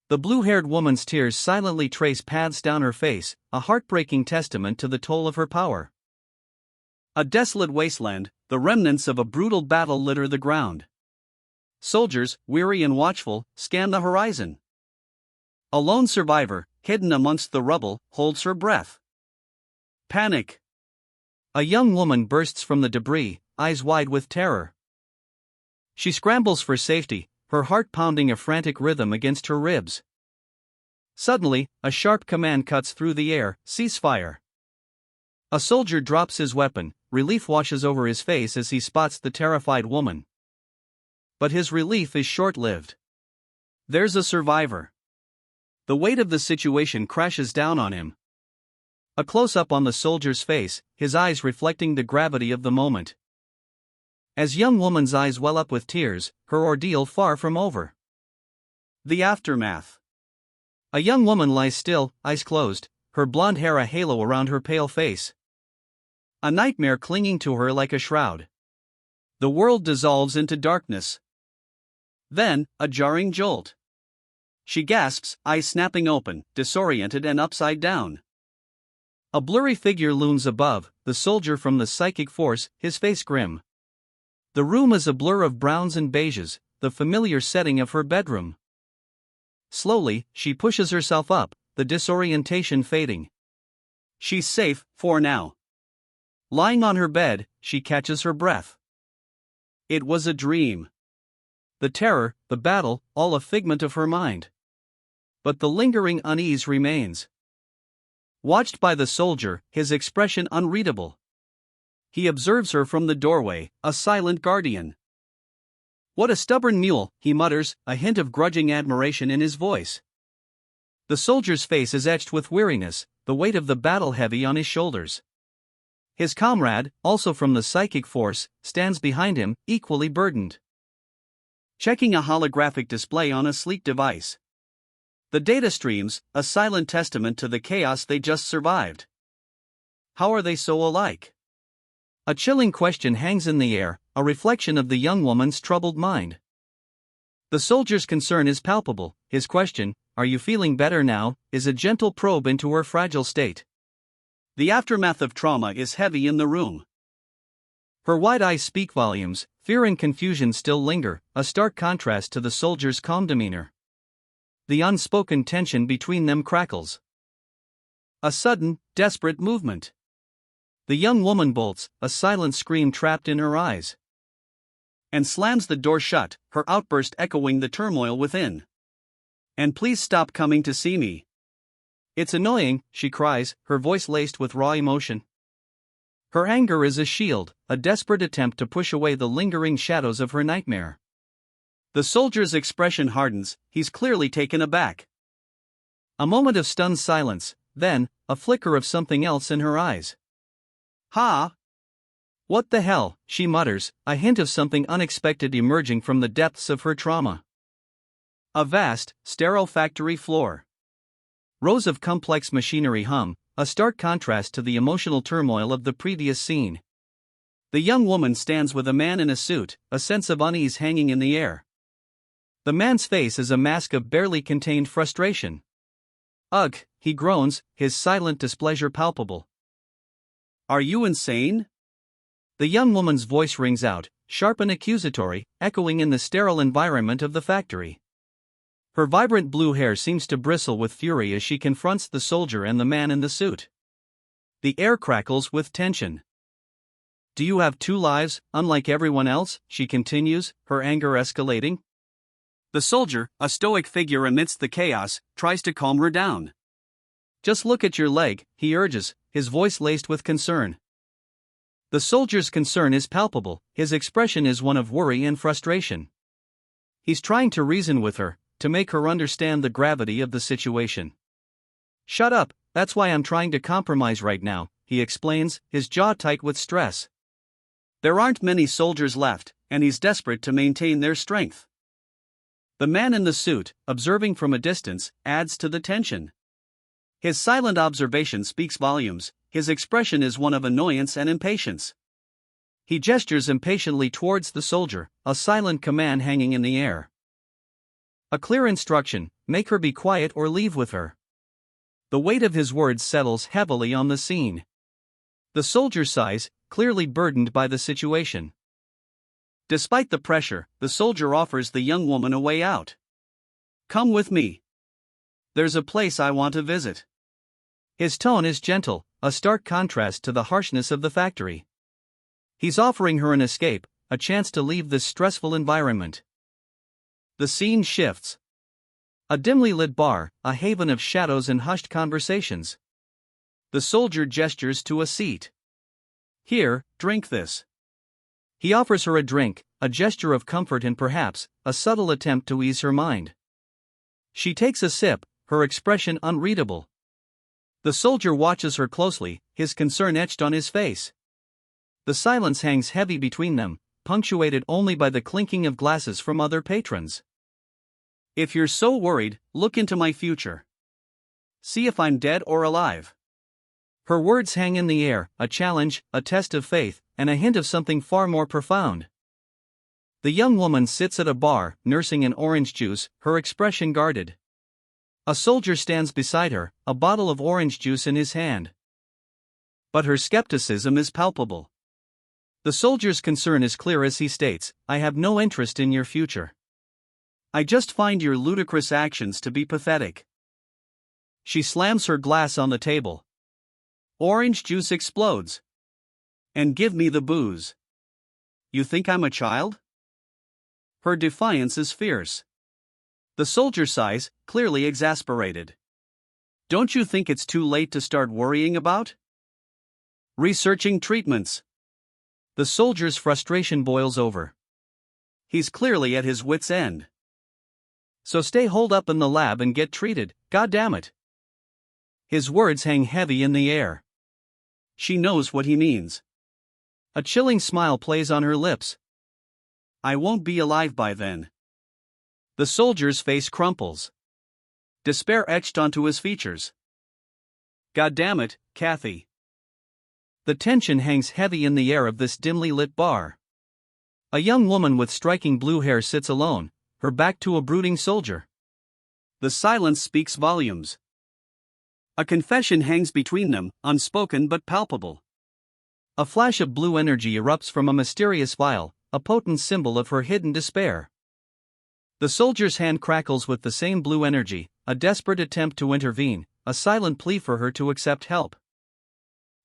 The blue-haired woman's tears silently trace paths down her face, a heartbreaking testament to the toll of her power. A desolate wasteland, the remnants of a brutal battle litter the ground. Soldiers, weary and watchful, scan the horizon. A lone survivor, hidden amongst the rubble, holds her breath. Panic. A young woman bursts from the debris, eyes wide with terror. She scrambles for safety, her heart pounding a frantic rhythm against her ribs. Suddenly, a sharp command cuts through the air, cease fire. A soldier drops his weapon, relief washes over his face as he spots the terrified woman. But his relief is short-lived. There's a survivor. The weight of the situation crashes down on him. A close-up on the soldier's face, his eyes reflecting the gravity of the moment. As young woman's eyes well up with tears, her ordeal far from over. The aftermath. A young woman lies still, eyes closed, her blonde hair a halo around her pale face. A nightmare clinging to her like a shroud. The world dissolves into darkness. Then, a jarring jolt. She gasps, eyes snapping open, disoriented and upside down. A blurry figure looms above, the soldier from the psychic force, his face grim. The room is a blur of browns and beiges, the familiar setting of her bedroom. Slowly, she pushes herself up, the disorientation fading. She's safe, for now. Lying on her bed, she catches her breath. It was a dream. The terror, the battle, all a figment of her mind. But the lingering unease remains. Watched by the soldier, his expression unreadable. He observes her from the doorway, a silent guardian. "What a stubborn mule," he mutters, a hint of grudging admiration in his voice. The soldier's face is etched with weariness, the weight of the battle heavy on his shoulders. His comrade, also from the psychic force, stands behind him, equally burdened. Checking a holographic display on a sleek device. The data streams, a silent testament to the chaos they just survived. How are they so alike? A chilling question hangs in the air, a reflection of the young woman's troubled mind. The soldier's concern is palpable, his question, "Are you feeling better now?" is a gentle probe into her fragile state. The aftermath of trauma is heavy in the room. Her wide eyes speak volumes, fear and confusion still linger, a stark contrast to the soldier's calm demeanor. The unspoken tension between them crackles. A sudden, desperate movement. The young woman bolts, a silent scream trapped in her eyes. And slams the door shut, her outburst echoing the turmoil within. "And please stop coming to see me. It's annoying," she cries, her voice laced with raw emotion. Her anger is a shield, a desperate attempt to push away the lingering shadows of her nightmare. The soldier's expression hardens, he's clearly taken aback. A moment of stunned silence, then, a flicker of something else in her eyes. "Ha! What the hell," she mutters, a hint of something unexpected emerging from the depths of her trauma. A vast, sterile factory floor. Rows of complex machinery hum, a stark contrast to the emotional turmoil of the previous scene. The young woman stands with a man in a suit, a sense of unease hanging in the air. The man's face is a mask of barely contained frustration. "Ugh," he groans, his silent displeasure palpable. "Are you insane?" The young woman's voice rings out, sharp and accusatory, echoing in the sterile environment of the factory. Her vibrant blue hair seems to bristle with fury as she confronts the soldier and the man in the suit. The air crackles with tension. "Do you have two lives, unlike everyone else?" she continues, her anger escalating. The soldier, a stoic figure amidst the chaos, tries to calm her down. "Just look at your leg," he urges, his voice laced with concern. The soldier's concern is palpable, his expression is one of worry and frustration. He's trying to reason with her, to make her understand the gravity of the situation. "Shut up, that's why I'm trying to compromise right now," he explains, his jaw tight with stress. There aren't many soldiers left, and he's desperate to maintain their strength. The man in the suit, observing from a distance, adds to the tension. His silent observation speaks volumes, his expression is one of annoyance and impatience. He gestures impatiently towards the soldier, a silent command hanging in the air. A clear instruction, make her be quiet or leave with her. The weight of his words settles heavily on the scene. The soldier sighs, clearly burdened by the situation. Despite the pressure, the soldier offers the young woman a way out. "Come with me. There's a place I want to visit." His tone is gentle, a stark contrast to the harshness of the factory. He's offering her an escape, a chance to leave this stressful environment. The scene shifts. A dimly lit bar, a haven of shadows and hushed conversations. The soldier gestures to a seat. "Here, drink this." He offers her a drink, a gesture of comfort and perhaps, a subtle attempt to ease her mind. She takes a sip, her expression unreadable. The soldier watches her closely, his concern etched on his face. The silence hangs heavy between them, punctuated only by the clinking of glasses from other patrons. "If you're so worried, look into my future. see if I'm dead or alive. Her words hang in the air, a challenge, a test of faith, and a hint of something far more profound. The young woman sits at a bar, nursing an orange juice, her expression guarded. A soldier stands beside her, a bottle of orange juice in his hand. But her skepticism is palpable. The soldier's concern is clear as he states, "I have no interest in your future. I just find your ludicrous actions to be pathetic." She slams her glass on the table. Orange juice explodes. "And give me the booze. You think I'm a child?" Her defiance is fierce. The soldier sighs, clearly exasperated. "Don't you think it's too late to start worrying about researching treatments?" The soldier's frustration boils over. He's clearly at his wit's end. "So stay holed up in the lab and get treated, goddammit." His words hang heavy in the air. She knows what he means. A chilling smile plays on her lips. "I won't be alive by then." The soldier's face crumples. Despair etched onto his features. "Goddammit, Kathy." The tension hangs heavy in the air of this dimly lit bar. A young woman with striking blue hair sits alone, her back to a brooding soldier. The silence speaks volumes. A confession hangs between them, unspoken but palpable. A flash of blue energy erupts from a mysterious vial, a potent symbol of her hidden despair. The soldier's hand crackles with the same blue energy, a desperate attempt to intervene, a silent plea for her to accept help.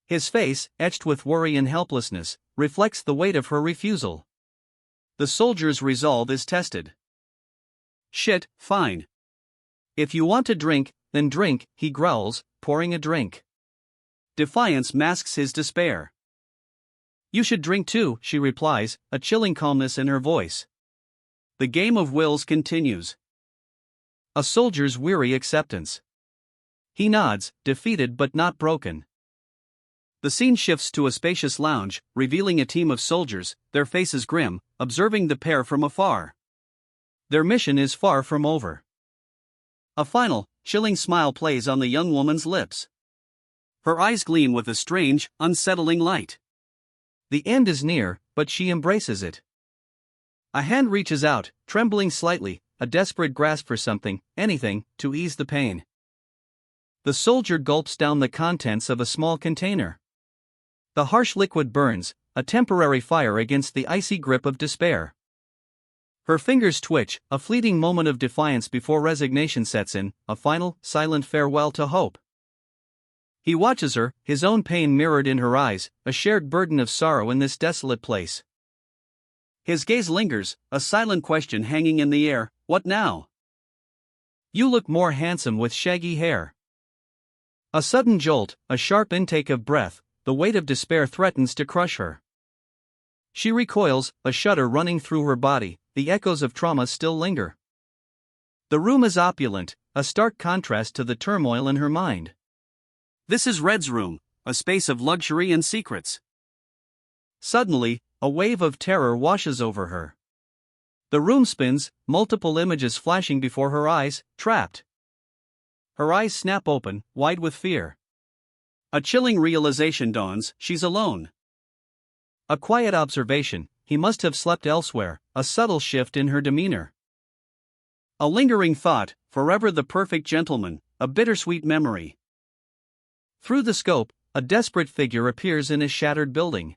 His face, etched with worry and helplessness, reflects the weight of her refusal. The soldier's resolve is tested. "Shit, fine. If you want to drink, then drink," he growls, pouring a drink. Defiance masks his despair. "You should drink too," she replies, a chilling calmness in her voice. The game of wills continues. A soldier's weary acceptance. He nods, defeated but not broken. The scene shifts to a spacious lounge, revealing a team of soldiers, their faces grim, observing the pair from afar. Their mission is far from over. A final, chilling smile plays on the young woman's lips. Her eyes gleam with a strange, unsettling light. The end is near, but she embraces it. A hand reaches out, trembling slightly, a desperate grasp for something, anything, to ease the pain. The soldier gulps down the contents of a small container. The harsh liquid burns, a temporary fire against the icy grip of despair. Her fingers twitch, a fleeting moment of defiance before resignation sets in, a final, silent farewell to hope. He watches her, his own pain mirrored in her eyes, a shared burden of sorrow in this desolate place. His gaze lingers, a silent question hanging in the air, "What now?" "You look more handsome with shaggy hair." A sudden jolt, a sharp intake of breath, the weight of despair threatens to crush her. She recoils, a shudder running through her body, the echoes of trauma still linger. The room is opulent, a stark contrast to the turmoil in her mind. This is Red's room, a space of luxury and secrets. Suddenly, a wave of terror washes over her. The room spins, multiple images flashing before her eyes, trapped. Her eyes snap open, wide with fear. A chilling realization dawns, she's alone. A quiet observation, he must have slept elsewhere, a subtle shift in her demeanor. A lingering thought, forever the perfect gentleman, a bittersweet memory. Through the scope, a desperate figure appears in a shattered building.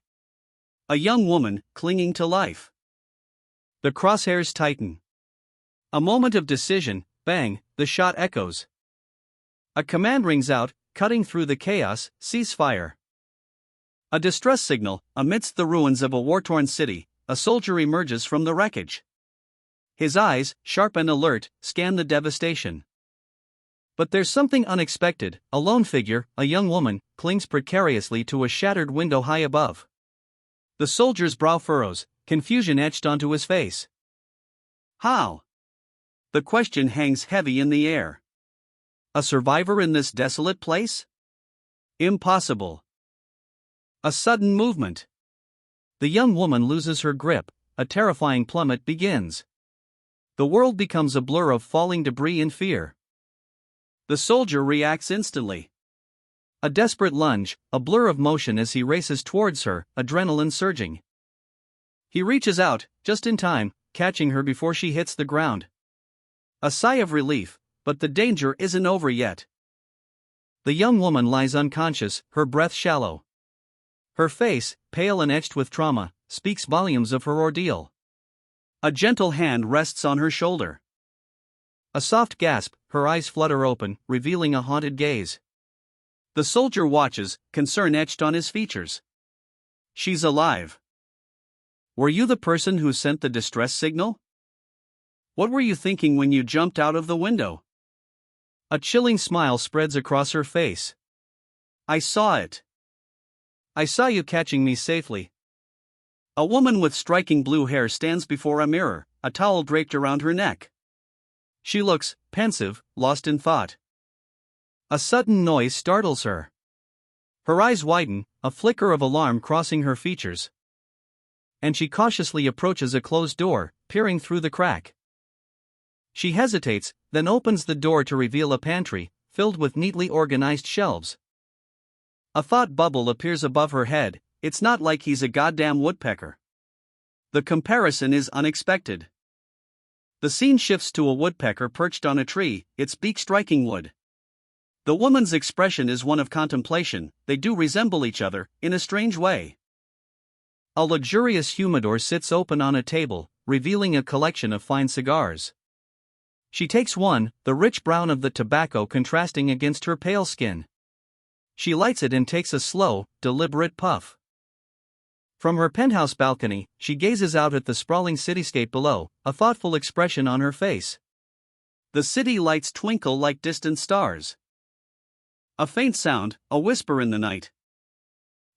A young woman, clinging to life. The crosshairs tighten. A moment of decision, bang, the shot echoes. A command rings out, cutting through the chaos, "Cease fire." A distress signal, amidst the ruins of a war-torn city, a soldier emerges from the wreckage. His eyes, sharp and alert, scan the devastation. But there's something unexpected, a lone figure, a young woman, clings precariously to a shattered window high above. The soldier's brow furrows, confusion etched onto his face. How? The question hangs heavy in the air. A survivor in this desolate place? Impossible. A sudden movement. The young woman loses her grip, a terrifying plummet begins. The world becomes a blur of falling debris and fear. The soldier reacts instantly. A desperate lunge, a blur of motion as he races towards her, adrenaline surging. He reaches out, just in time, catching her before she hits the ground. A sigh of relief, but the danger isn't over yet. The young woman lies unconscious, her breath shallow. Her face, pale and etched with trauma, speaks volumes of her ordeal. A gentle hand rests on her shoulder. A soft gasp, her eyes flutter open, revealing a haunted gaze. The soldier watches, concern etched on his features. She's alive. Were you the person who sent the distress signal? What were you thinking when you jumped out of the window? A chilling smile spreads across her face. I saw it. I saw you catching me safely. A woman with striking blue hair stands before a mirror, a towel draped around her neck. She looks pensive, lost in thought. A sudden noise startles her. Her eyes widen, a flicker of alarm crossing her features. And she cautiously approaches a closed door, peering through the crack. She hesitates, then opens the door to reveal a pantry, filled with neatly organized shelves. A thought bubble appears above her head. It's not like he's a goddamn woodpecker. The comparison is unexpected. The scene shifts to a woodpecker perched on a tree, its beak striking wood. The woman's expression is one of contemplation. They do resemble each other, in a strange way. A luxurious humidor sits open on a table, revealing a collection of fine cigars. She takes one, the rich brown of the tobacco contrasting against her pale skin. She lights it and takes a slow, deliberate puff. From her penthouse balcony, she gazes out at the sprawling cityscape below, a thoughtful expression on her face. The city lights twinkle like distant stars. A faint sound, a whisper in the night.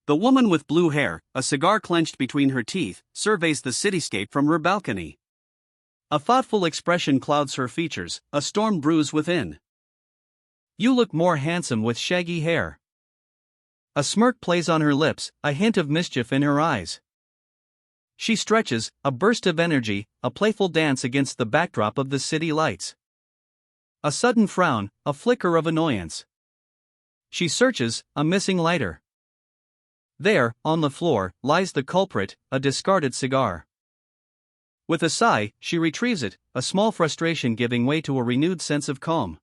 The woman with blue hair, a cigar clenched between her teeth, surveys the cityscape from her balcony. A thoughtful expression clouds her features, a storm brews within. You look more handsome with shaggy hair. A smirk plays on her lips, a hint of mischief in her eyes. She stretches, a burst of energy, a playful dance against the backdrop of the city lights. A sudden frown, a flicker of annoyance. She searches, a missing lighter. There, on the floor, lies the culprit, a discarded cigar. With a sigh, she retrieves it, a small frustration giving way to a renewed sense of calm.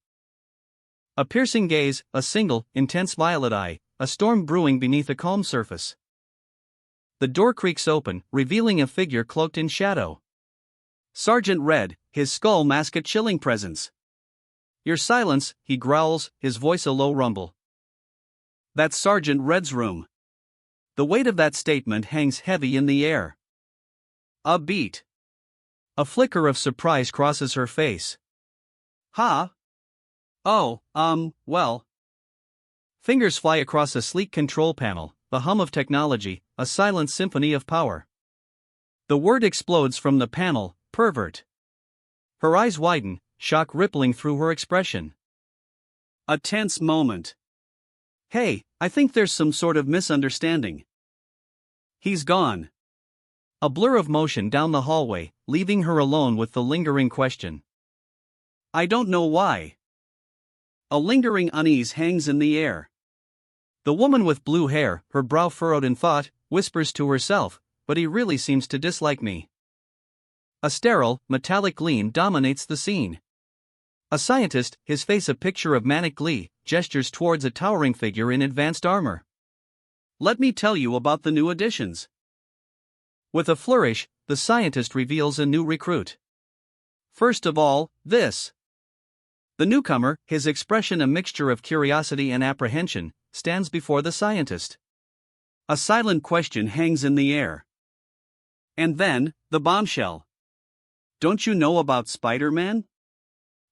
A piercing gaze, a single, intense violet eye, a storm brewing beneath a calm surface. The door creaks open, revealing a figure cloaked in shadow. Sergeant Red, his skull masks a chilling presence. Your silence, he growls, his voice a low rumble. That's Sergeant Red's room. The weight of that statement hangs heavy in the air. A beat. A flicker of surprise crosses her face. Huh? Oh, well. Fingers fly across a sleek control panel, the hum of technology, a silent symphony of power. The word explodes from the panel, pervert. Her eyes widen, shock rippling through her expression. A tense moment. Hey, I think there's some sort of misunderstanding. He's gone. A blur of motion down the hallway, leaving her alone with the lingering question. I don't know why. A lingering unease hangs in the air. The woman with blue hair, her brow furrowed in thought, whispers to herself, but he really seems to dislike me. A sterile, metallic gleam dominates the scene. A scientist, his face a picture of manic glee, gestures towards a towering figure in advanced armor. Let me tell you about the new additions. With a flourish, the scientist reveals a new recruit. First of all, this. The newcomer, his expression a mixture of curiosity and apprehension, stands before the scientist. A silent question hangs in the air. And then, the bombshell. Don't you know about Spider-Man?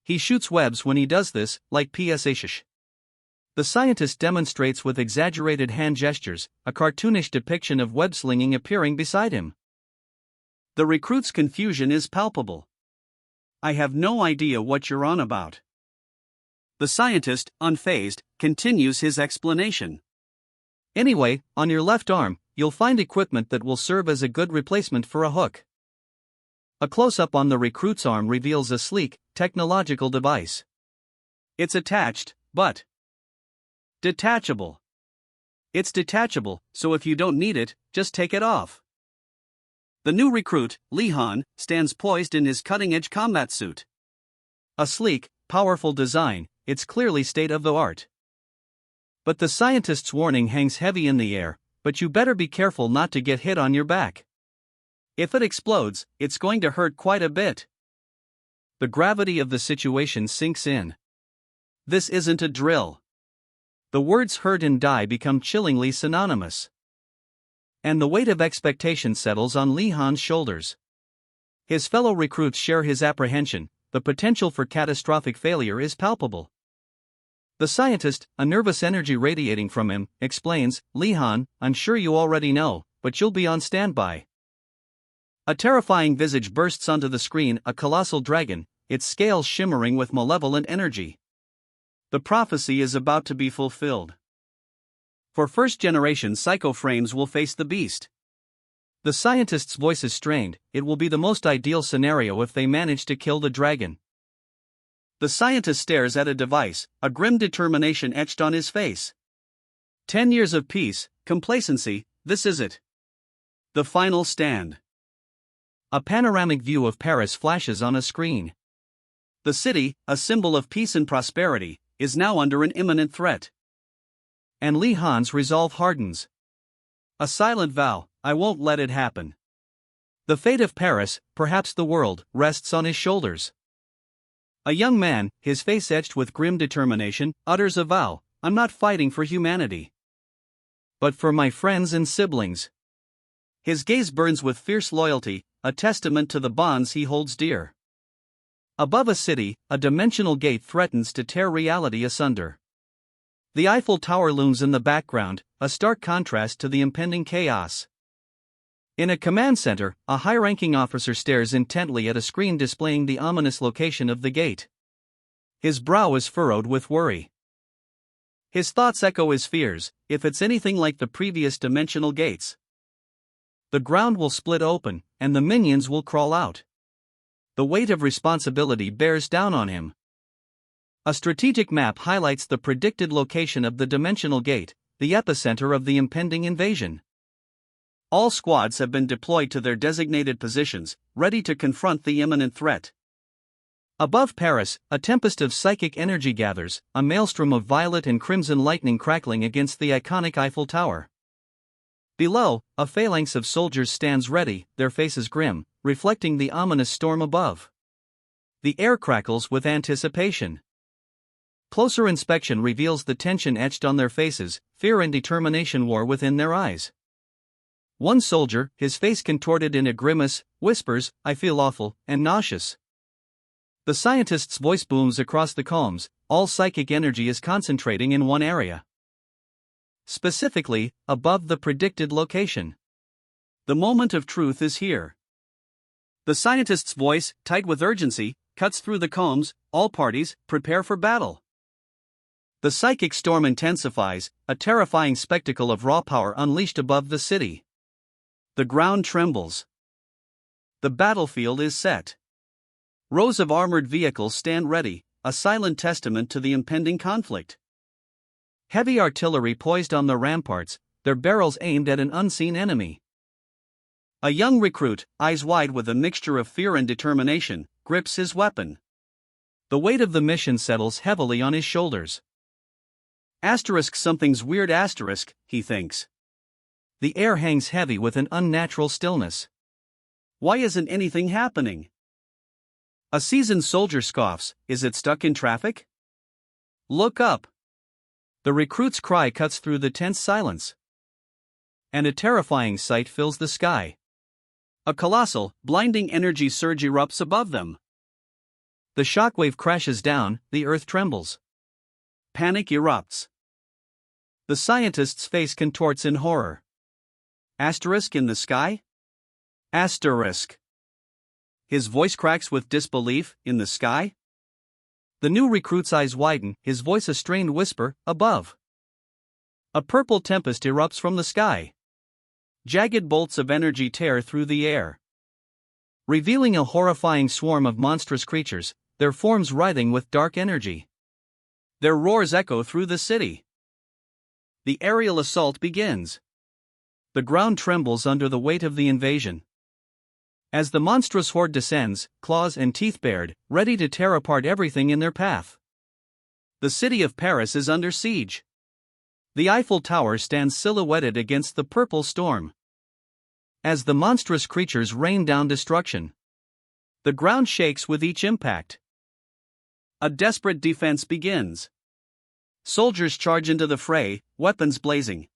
He shoots webs when he does this, like PSA shish. The scientist demonstrates with exaggerated hand gestures, a cartoonish depiction of web slinging appearing beside him. The recruit's confusion is palpable. I have no idea what you're on about. The scientist, unfazed, continues his explanation. Anyway, on your left arm, you'll find equipment that will serve as a good replacement for a hook. A close-up on the recruit's arm reveals a sleek, technological device. It's attached, but detachable. It's detachable, so if you don't need it, just take it off. The new recruit, Lee-han, stands poised in his cutting-edge combat suit. A sleek, powerful design, it's clearly state-of-the-art. But the scientist's warning hangs heavy in the air, but you better be careful not to get hit on your back. If it explodes, it's going to hurt quite a bit. The gravity of the situation sinks in. This isn't a drill. The words hurt and die become chillingly synonymous. And the weight of expectation settles on Lee-han's shoulders. His fellow recruits share his apprehension. The potential for catastrophic failure is palpable. The scientist, a nervous energy radiating from him, explains, "Lee-han, I'm sure you already know, but you'll be on standby." A terrifying visage bursts onto the screen, a colossal dragon, its scales shimmering with malevolent energy. The prophecy is about to be fulfilled. For first-generation psycho-frames will face the beast. The scientist's voice is strained. It will be the most ideal scenario if they manage to kill the dragon. The scientist stares at a device, a grim determination etched on his face. 10 years of peace, complacency, this is it. The final stand. A panoramic view of Paris flashes on a screen. The city, a symbol of peace and prosperity, is now under an imminent threat. And Lee-han's resolve hardens. A silent vow, I won't let it happen. The fate of Paris, perhaps the world, rests on his shoulders. A young man, his face etched with grim determination, utters a vow, I'm not fighting for humanity, but for my friends and siblings. His gaze burns with fierce loyalty, a testament to the bonds he holds dear. Above a city, a dimensional gate threatens to tear reality asunder. The Eiffel Tower looms in the background, a stark contrast to the impending chaos. In a command center, a high-ranking officer stares intently at a screen displaying the ominous location of the gate. His brow is furrowed with worry. His thoughts echo his fears. If it's anything like the previous dimensional gates, the ground will split open, and the minions will crawl out. The weight of responsibility bears down on him. A strategic map highlights the predicted location of the dimensional gate, the epicenter of the impending invasion. All squads have been deployed to their designated positions, ready to confront the imminent threat. Above Paris, a tempest of psychic energy gathers, a maelstrom of violet and crimson lightning crackling against the iconic Eiffel Tower. Below, a phalanx of soldiers stands ready, their faces grim, reflecting the ominous storm above. The air crackles with anticipation. Closer inspection reveals the tension etched on their faces, fear and determination war within their eyes. One soldier, his face contorted in a grimace, whispers, I feel awful and nauseous. The scientist's voice booms across the calms, all psychic energy is concentrating in one area. Specifically, above the predicted location. The moment of truth is here. The scientist's voice, tight with urgency, cuts through the combs, all parties, prepare for battle. The psychic storm intensifies, a terrifying spectacle of raw power unleashed above the city. The ground trembles. The battlefield is set. Rows of armored vehicles stand ready, a silent testament to the impending conflict. Heavy artillery poised on the ramparts, their barrels aimed at an unseen enemy. A young recruit, eyes wide with a mixture of fear and determination, grips his weapon. The weight of the mission settles heavily on his shoulders. Something's weird, he thinks. The air hangs heavy with an unnatural stillness. Why isn't anything happening? A seasoned soldier scoffs, is it stuck in traffic? Look up. The recruit's cry cuts through the tense silence. And a terrifying sight fills the sky. A colossal, blinding energy surge erupts above them. The shockwave crashes down, the earth trembles. Panic erupts. The scientist's face contorts in horror. In the sky? His voice cracks with disbelief, in the sky? The new recruit's eyes widen, his voice a strained whisper, above. A purple tempest erupts from the sky. Jagged bolts of energy tear through the air, revealing a horrifying swarm of monstrous creatures, their forms writhing with dark energy. Their roars echo through the city. The aerial assault begins. The ground trembles under the weight of the invasion. As the monstrous horde descends, claws and teeth bared, ready to tear apart everything in their path. The city of Paris is under siege. The Eiffel Tower stands silhouetted against the purple storm. As the monstrous creatures rain down destruction, the ground shakes with each impact. A desperate defense begins. Soldiers charge into the fray, weapons blazing.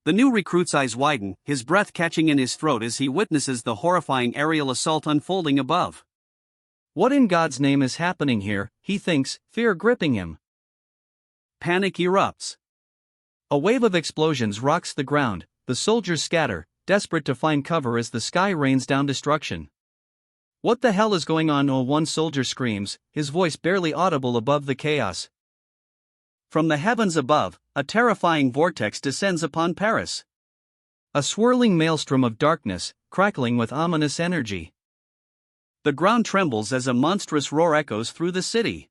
The new recruit's eyes widen, his breath catching in his throat as he witnesses the horrifying aerial assault unfolding above. What in God's name is happening here, he thinks, fear gripping him. Panic erupts. A wave of explosions rocks the ground, the soldiers scatter, desperate to find cover as the sky rains down destruction. What the hell is going on? One soldier screams, his voice barely audible above the chaos. From the heavens above, a terrifying vortex descends upon Paris. A swirling maelstrom of darkness, crackling with ominous energy. The ground trembles as a monstrous roar echoes through the city.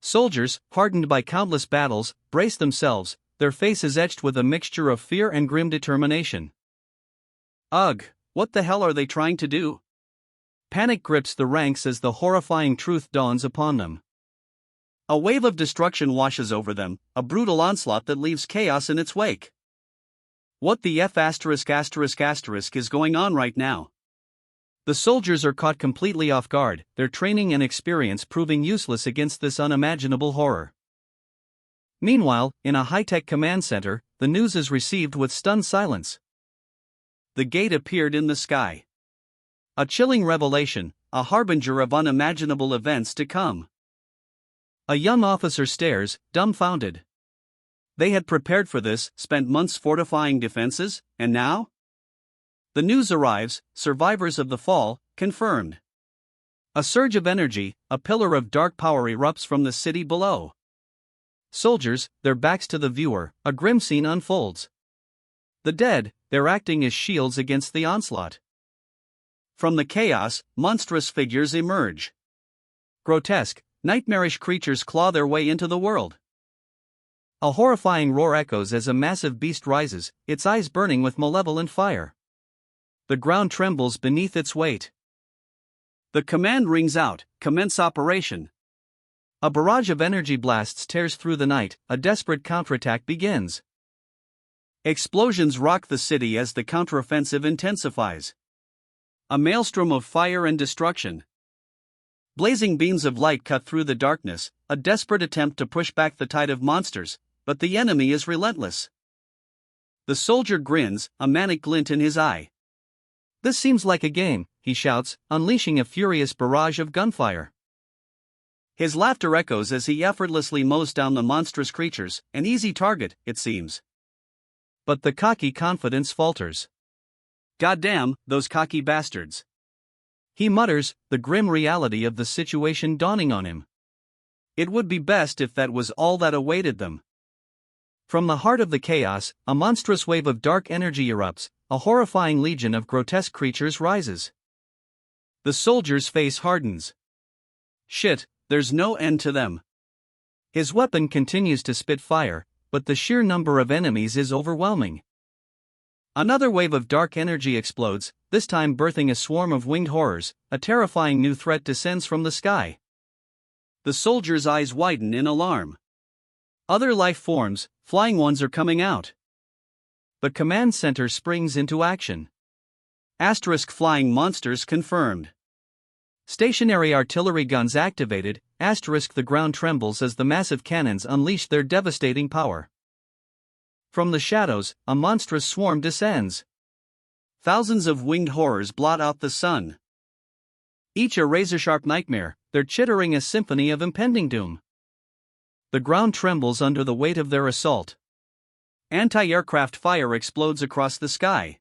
Soldiers, hardened by countless battles, brace themselves, their faces etched with a mixture of fear and grim determination. Ugh, what the hell are they trying to do? Panic grips the ranks as the horrifying truth dawns upon them. A wave of destruction washes over them, a brutal onslaught that leaves chaos in its wake. What the F*** is going on right now? The soldiers are caught completely off guard, their training and experience proving useless against this unimaginable horror. Meanwhile, in a high-tech command center, the news is received with stunned silence. The gate appeared in the sky. A chilling revelation, a harbinger of unimaginable events to come. A young officer stares, dumbfounded. They had prepared for this, spent months fortifying defenses, and now? The news arrives, survivors of the fall, confirmed. A surge of energy, a pillar of dark power erupts from the city below. Soldiers, their backs to the viewer, a grim scene unfolds. The dead, they're acting as shields against the onslaught. From the chaos, monstrous figures emerge. Grotesque, nightmarish creatures claw their way into the world. A horrifying roar echoes as a massive beast rises, its eyes burning with malevolent fire. The ground trembles beneath its weight. The command rings out, commence operation. A barrage of energy blasts tears through the night, a desperate counterattack begins. Explosions rock the city as the counteroffensive intensifies. A maelstrom of fire and destruction. Blazing beams of light cut through the darkness, a desperate attempt to push back the tide of monsters, but the enemy is relentless. The soldier grins, a manic glint in his eye. This seems like a game, he shouts, unleashing a furious barrage of gunfire. His laughter echoes as he effortlessly mows down the monstrous creatures, an easy target, it seems. But the cocky confidence falters. Goddamn, those cocky bastards. He mutters, the grim reality of the situation dawning on him. It would be best if that was all that awaited them. From the heart of the chaos, a monstrous wave of dark energy erupts, a horrifying legion of grotesque creatures rises. The soldier's face hardens. Shit, there's no end to them. His weapon continues to spit fire, but the sheer number of enemies is overwhelming. Another wave of dark energy explodes, this time birthing a swarm of winged horrors. A terrifying new threat descends from the sky. The soldier's eyes widen in alarm. Other life forms, flying ones, are coming out. The command center springs into action. Asterisk flying monsters confirmed. Stationary artillery guns activated. Asterisk the ground trembles as the massive cannons unleash their devastating power. From the shadows, a monstrous swarm descends. Thousands of winged horrors blot out the sun. Each a razor-sharp nightmare, their chittering a symphony of impending doom. The ground trembles under the weight of their assault. Anti-aircraft fire explodes across the sky.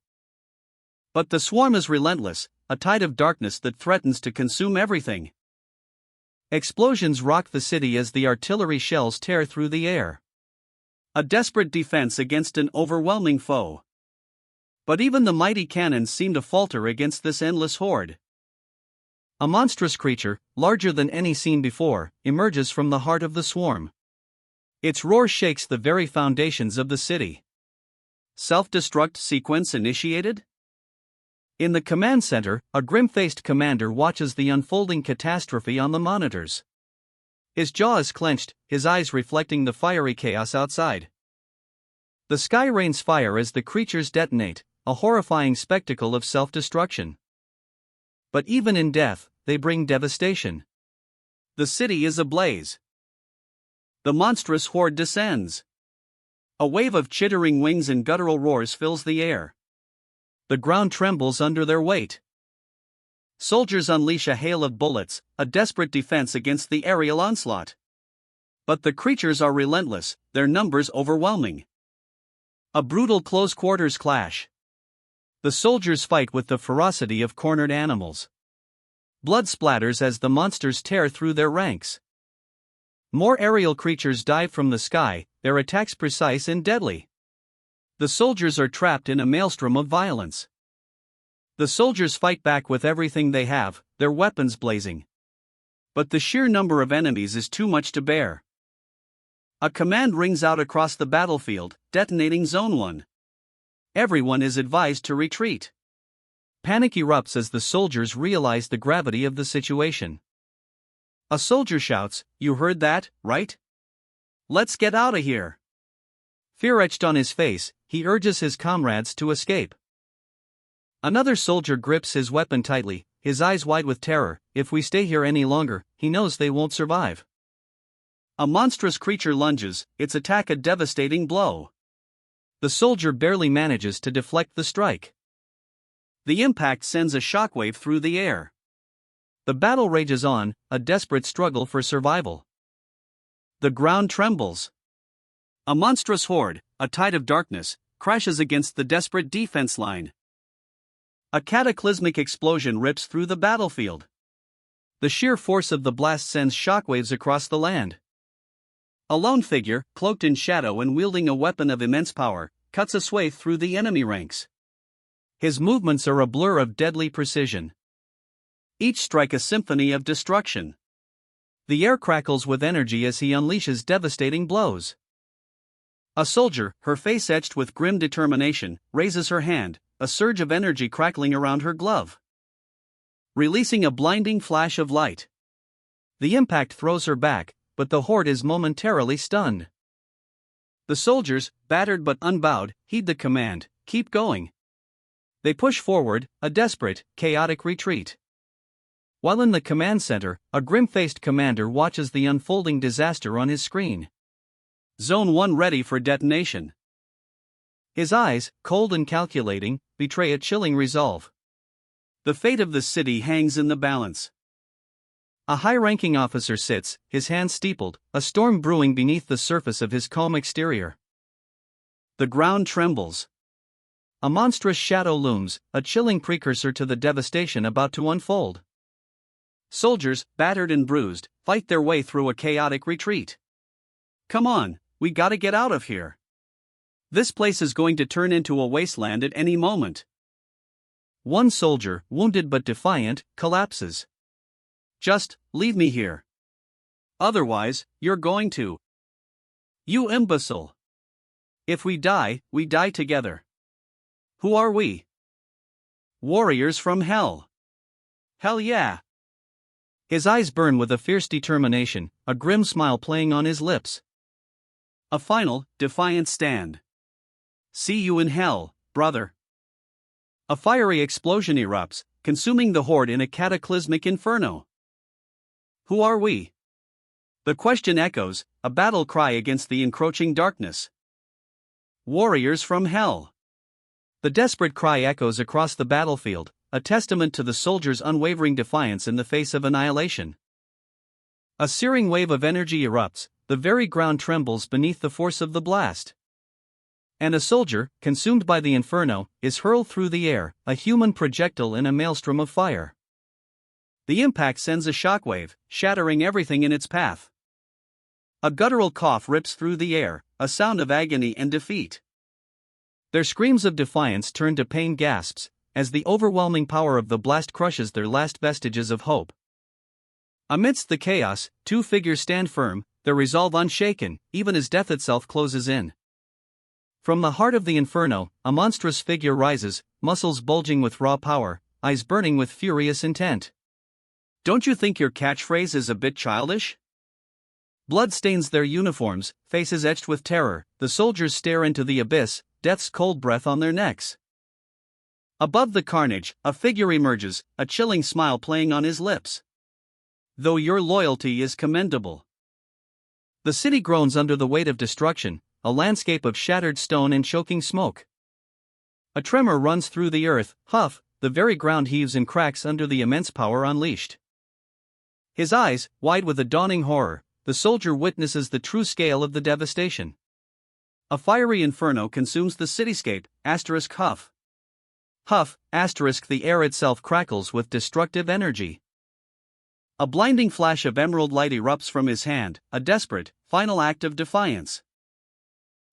But the swarm is relentless, a tide of darkness that threatens to consume everything. Explosions rock the city as the artillery shells tear through the air. A desperate defense against an overwhelming foe. But even the mighty cannons seem to falter against this endless horde. A monstrous creature, larger than any seen before, emerges from the heart of the swarm. Its roar shakes the very foundations of the city. Self-destruct sequence initiated? In the command center, a grim-faced commander watches the unfolding catastrophe on the monitors. His jaw is clenched, his eyes reflecting the fiery chaos outside. The sky rains fire as the creatures detonate, a horrifying spectacle of self-destruction. But even in death, they bring devastation. The city is ablaze. The monstrous horde descends. A wave of chittering wings and guttural roars fills the air. The ground trembles under their weight. Soldiers unleash a hail of bullets, a desperate defense against the aerial onslaught. But the creatures are relentless, their numbers overwhelming. A brutal close-quarters clash. The soldiers fight with the ferocity of cornered animals. Blood splatters as the monsters tear through their ranks. More aerial creatures dive from the sky, their attacks precise and deadly. The soldiers are trapped in a maelstrom of violence. The soldiers fight back with everything they have, their weapons blazing. But the sheer number of enemies is too much to bear. A command rings out across the battlefield, detonating Zone 1. Everyone is advised to retreat. Panic erupts as the soldiers realize the gravity of the situation. A soldier shouts, "You heard that, right? Let's get out of here." Fear etched on his face, he urges his comrades to escape. Another soldier grips his weapon tightly, his eyes wide with terror. If we stay here any longer, he knows they won't survive. A monstrous creature lunges, its attack a devastating blow. The soldier barely manages to deflect the strike. The impact sends a shockwave through the air. The battle rages on, a desperate struggle for survival. The ground trembles. A monstrous horde, a tide of darkness, crashes against the desperate defense line. A cataclysmic explosion rips through the battlefield. The sheer force of the blast sends shockwaves across the land. A lone figure, cloaked in shadow and wielding a weapon of immense power, cuts a swathe through the enemy ranks. His movements are a blur of deadly precision. Each strike a symphony of destruction. The air crackles with energy as he unleashes devastating blows. A soldier, her face etched with grim determination, raises her hand, a surge of energy crackling around her glove, releasing a blinding flash of light. The impact throws her back, but the horde is momentarily stunned. The soldiers, battered but unbowed, heed the command, "Keep going." They push forward, a desperate, chaotic retreat. While in the command center, a grim-faced commander watches the unfolding disaster on his screen. Zone 1 ready for detonation. His eyes, cold and calculating, betray a chilling resolve. The fate of the city hangs in the balance. A high-ranking officer sits, his hands steepled, a storm brewing beneath the surface of his calm exterior. The ground trembles. A monstrous shadow looms, a chilling precursor to the devastation about to unfold. Soldiers, battered and bruised, fight their way through a chaotic retreat. "Come on, we gotta get out of here. This place is going to turn into a wasteland at any moment." One soldier, wounded but defiant, collapses. "Just leave me here. Otherwise, you're going to. You imbecile. If we die together." "Who are we?" "Warriors from hell." "Hell yeah." His eyes burn with a fierce determination, a grim smile playing on his lips. A final, defiant stand. "See you in hell, brother." A fiery explosion erupts, consuming the horde in a cataclysmic inferno. Who are we? The question echoes, a battle cry against the encroaching darkness. Warriors from hell. The desperate cry echoes across the battlefield, a testament to the soldiers' unwavering defiance in the face of annihilation. A searing wave of energy erupts, the very ground trembles beneath the force of the blast. And a soldier, consumed by the inferno, is hurled through the air, a human projectile in a maelstrom of fire. The impact sends a shockwave, shattering everything in its path. A guttural cough rips through the air, a sound of agony and defeat. Their screams of defiance turn to pained gasps, as the overwhelming power of the blast crushes their last vestiges of hope. Amidst the chaos, two figures stand firm, their resolve unshaken, even as death itself closes in. From the heart of the inferno, a monstrous figure rises, muscles bulging with raw power, eyes burning with furious intent. Don't you think your catchphrase is a bit childish? Blood stains their uniforms, faces etched with terror, the soldiers stare into the abyss, death's cold breath on their necks. Above the carnage, a figure emerges, a chilling smile playing on his lips. Though your loyalty is commendable. The city groans under the weight of destruction, a landscape of shattered stone and choking smoke. A tremor runs through the earth, huff, the very ground heaves and cracks under the immense power unleashed. His eyes, wide with a dawning horror, the soldier witnesses the true scale of the devastation. A fiery inferno consumes the cityscape, huff. Huff, the air itself crackles with destructive energy. A blinding flash of emerald light erupts from his hand, a desperate, final act of defiance.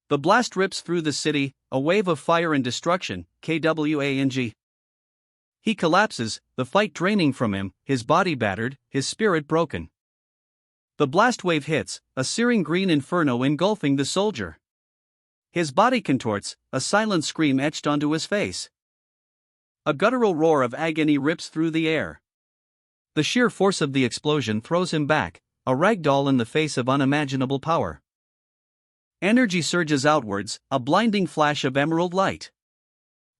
The blast rips through the city, a wave of fire and destruction, kwang. He collapses, the fight draining from him, his body battered, his spirit broken. The blast wave hits, a searing green inferno engulfing the soldier. His body contorts, a silent scream etched onto his face. A guttural roar of agony rips through the air. The sheer force of the explosion throws him back, a ragdoll in the face of unimaginable power. Energy surges outwards, a blinding flash of emerald light.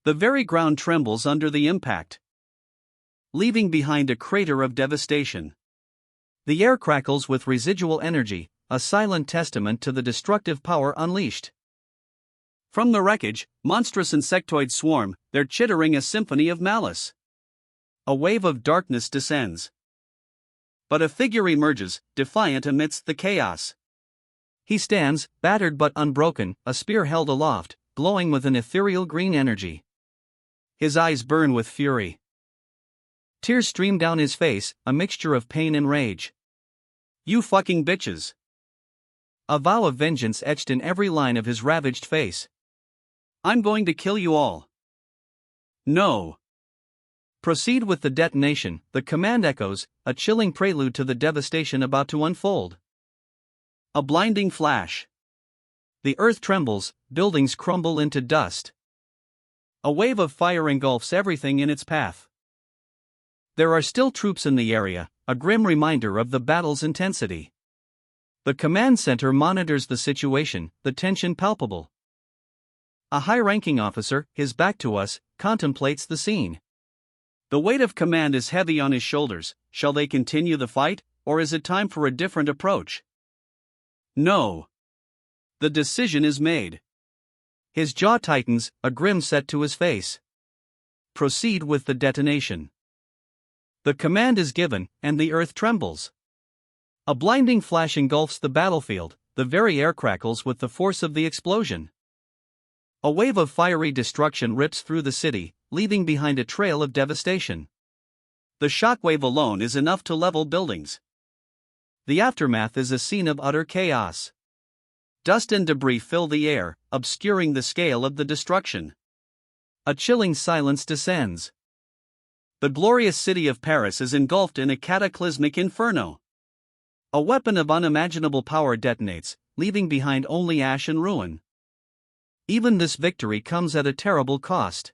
The very ground trembles under the impact, leaving behind a crater of devastation. The air crackles with residual energy, a silent testament to the destructive power unleashed. From the wreckage, monstrous insectoids swarm, their chittering a symphony of malice. A wave of darkness descends. But a figure emerges, defiant amidst the chaos. He stands, battered but unbroken, a spear held aloft, glowing with an ethereal green energy. His eyes burn with fury. Tears stream down his face, a mixture of pain and rage. You fucking bitches! A vow of vengeance etched in every line of his ravaged face. I'm going to kill you all. No. Proceed with the detonation, the command echoes, a chilling prelude to the devastation about to unfold. A blinding flash. The earth trembles, buildings crumble into dust. A wave of fire engulfs everything in its path. There are still troops in the area, a grim reminder of the battle's intensity. The command center monitors the situation, the tension palpable. A high-ranking officer, his back to us, contemplates the scene. The weight of command is heavy on his shoulders. Shall they continue the fight, or is it time for a different approach? No. The decision is made. His jaw tightens, a grim set to his face. Proceed with the detonation. The command is given, and the earth trembles. A blinding flash engulfs the battlefield, the very air crackles with the force of the explosion. A wave of fiery destruction rips through the city, leaving behind a trail of devastation. The shockwave alone is enough to level buildings. The aftermath is a scene of utter chaos. Dust and debris fill the air, obscuring the scale of the destruction. A chilling silence descends. The glorious city of Paris is engulfed in a cataclysmic inferno. A weapon of unimaginable power detonates, leaving behind only ash and ruin. Even this victory comes at a terrible cost.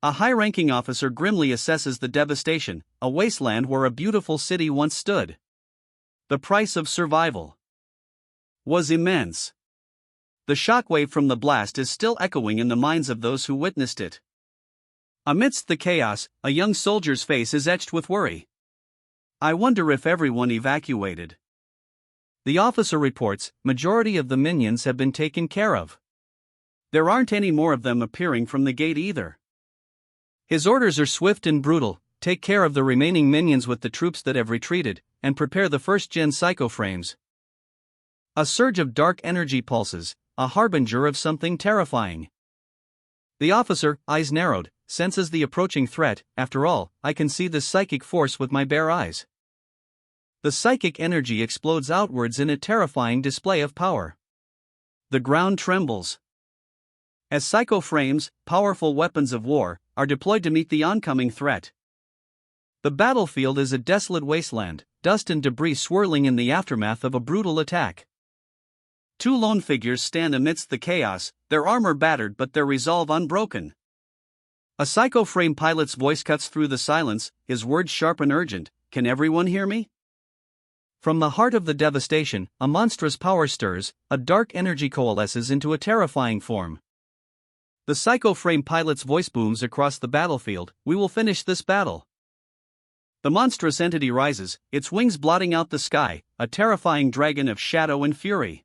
A high-ranking officer grimly assesses the devastation, a wasteland where a beautiful city once stood. The price of survival was immense. The shockwave from the blast is still echoing in the minds of those who witnessed it. Amidst the chaos, a young soldier's face is etched with worry. I wonder if everyone evacuated. The officer reports, majority of the minions have been taken care of. There aren't any more of them appearing from the gate either. His orders are swift and brutal: take care of the remaining minions with the troops that have retreated, and prepare the first-gen psycho-frames. A surge of dark energy pulses, a harbinger of something terrifying. The officer, eyes narrowed, senses the approaching threat. After all, I can see this psychic force with my bare eyes. The psychic energy explodes outwards in a terrifying display of power. The ground trembles. As psycho-frames, powerful weapons of war, are deployed to meet the oncoming threat. The battlefield is a desolate wasteland, dust and debris swirling in the aftermath of a brutal attack. Two lone figures stand amidst the chaos, their armor battered but their resolve unbroken. A Psycho Frame pilot's voice cuts through the silence, his words sharp and urgent. "Can everyone hear me?" From the heart of the devastation, a monstrous power stirs, a dark energy coalesces into a terrifying form. The Psycho Frame pilot's voice booms across the battlefield, "We will finish this battle." The monstrous entity rises, its wings blotting out the sky, a terrifying dragon of shadow and fury.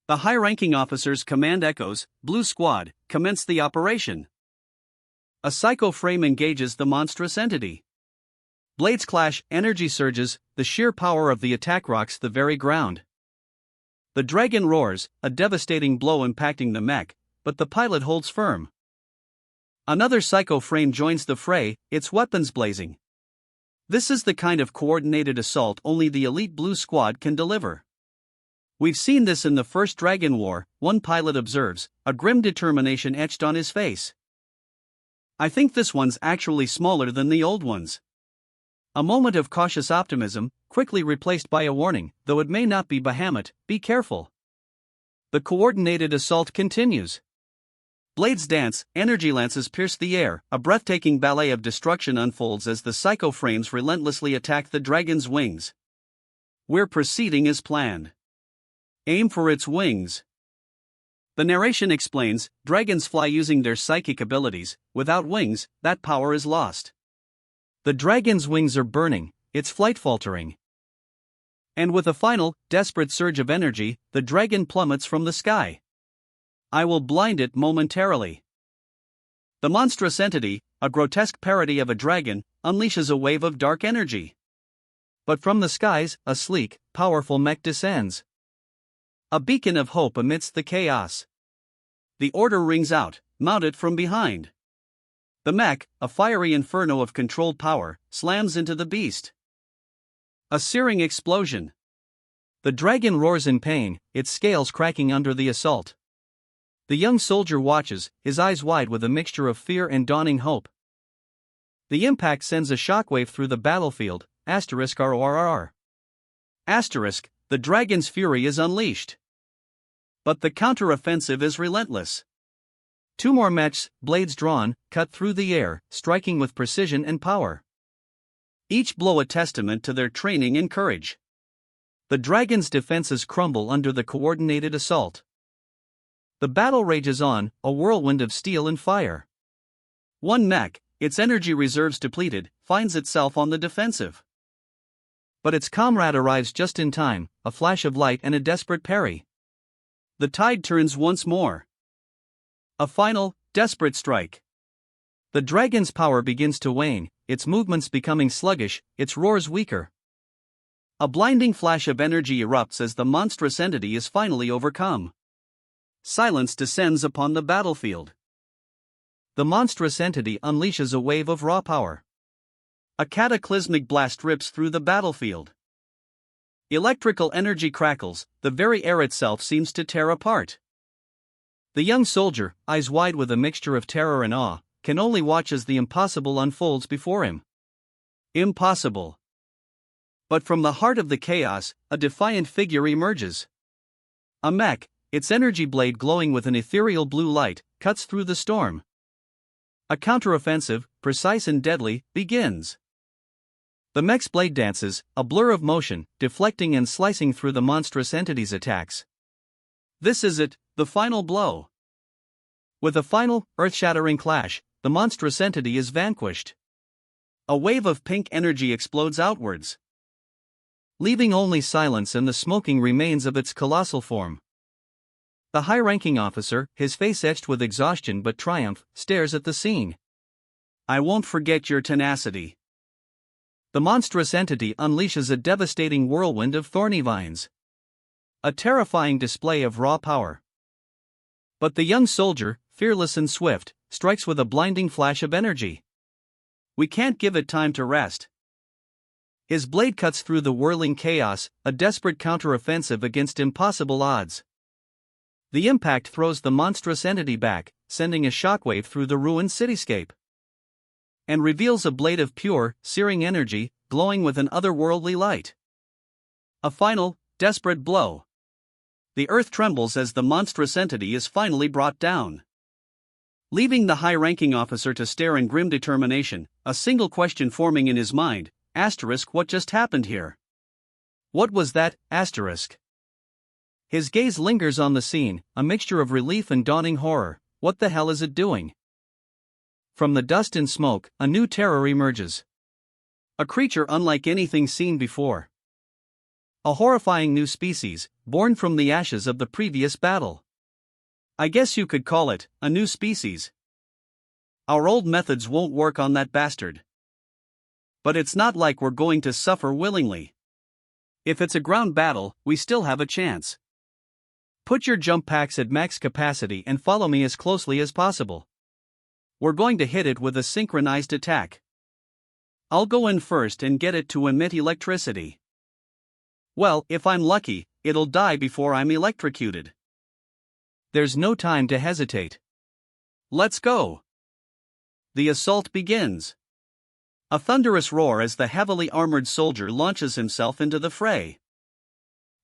The high-ranking officer's command echoes, "Blue Squad, commence the operation." A Psycho Frame engages the monstrous entity. Blades clash, energy surges, the sheer power of the attack rocks the very ground. The dragon roars, a devastating blow impacting the mech, but the pilot holds firm. Another Psycho Frame joins the fray, its weapons blazing. This is the kind of coordinated assault only the elite Blue Squad can deliver. "We've seen this in the first Dragon War," one pilot observes, a grim determination etched on his face. "I think this one's actually smaller than the old ones." A moment of cautious optimism, quickly replaced by a warning, "Though it may not be Bahamut, be careful." The coordinated assault continues. Blades dance, energy lances pierce the air, a breathtaking ballet of destruction unfolds as the Psycho Frames relentlessly attack the dragon's wings. "We're proceeding as planned. Aim for its wings." The narration explains, dragons fly using their psychic abilities, without wings, that power is lost. The dragon's wings are burning, its flight faltering. And with a final, desperate surge of energy, the dragon plummets from the sky. "I will blind it momentarily." The monstrous entity, a grotesque parody of a dragon, unleashes a wave of dark energy. But from the skies, a sleek, powerful mech descends. A beacon of hope amidst the chaos. The order rings out, "Mount it from behind." The mech, a fiery inferno of controlled power, slams into the beast. A searing explosion. The dragon roars in pain, its scales cracking under the assault. The young soldier watches, his eyes wide with a mixture of fear and dawning hope. The impact sends a shockwave through the battlefield, *RRR. The dragon's fury is unleashed. But the counteroffensive is relentless. Two more mechs, blades drawn, cut through the air, striking with precision and power. Each blow a testament to their training and courage. The dragon's defenses crumble under the coordinated assault. The battle rages on, a whirlwind of steel and fire. One mech, its energy reserves depleted, finds itself on the defensive. But its comrade arrives just in time, a flash of light and a desperate parry. The tide turns once more. A final, desperate strike. The dragon's power begins to wane, its movements becoming sluggish, its roars weaker. A blinding flash of energy erupts as the monstrous entity is finally overcome. Silence descends upon the battlefield. The monstrous entity unleashes a wave of raw power. A cataclysmic blast rips through the battlefield. Electrical energy crackles, the very air itself seems to tear apart. The young soldier, eyes wide with a mixture of terror and awe, can only watch as the impossible unfolds before him. Impossible. But from the heart of the chaos, a defiant figure emerges. A mech, its energy blade glowing with an ethereal blue light, cuts through the storm. A counteroffensive, precise and deadly, begins. The mech's blade dances, a blur of motion, deflecting and slicing through the monstrous entity's attacks. This is it, the final blow. With a final, earth-shattering clash, the monstrous entity is vanquished. A wave of pink energy explodes outwards, leaving only silence and the smoking remains of its colossal form. The high-ranking officer, his face etched with exhaustion but triumph, stares at the scene. "I won't forget your tenacity." The monstrous entity unleashes a devastating whirlwind of thorny vines. A terrifying display of raw power. But the young soldier, fearless and swift, strikes with a blinding flash of energy. "We can't give it time to rest." His blade cuts through the whirling chaos, a desperate counteroffensive against impossible odds. The impact throws the monstrous entity back, sending a shockwave through the ruined cityscape. and reveals a blade of pure, searing energy, glowing with an otherworldly light. A final, desperate blow. The earth trembles as the monstrous entity is finally brought down. Leaving the high-ranking officer to stare in grim determination, a single question forming in his mind, what just happened here? What was that, ? His gaze lingers on the scene, a mixture of relief and dawning horror. What the hell is it doing? From the dust and smoke, a new terror emerges. A creature unlike anything seen before. A horrifying new species, born from the ashes of the previous battle. I guess you could call it a new species. Our old methods won't work on that bastard. But it's not like we're going to suffer willingly. If it's a ground battle, we still have a chance. Put your jump packs at max capacity and follow me as closely as possible. We're going to hit it with a synchronized attack. I'll go in first and get it to emit electricity. Well, if I'm lucky, it'll die before I'm electrocuted. There's no time to hesitate. Let's go. The assault begins. A thunderous roar as the heavily armored soldier launches himself into the fray.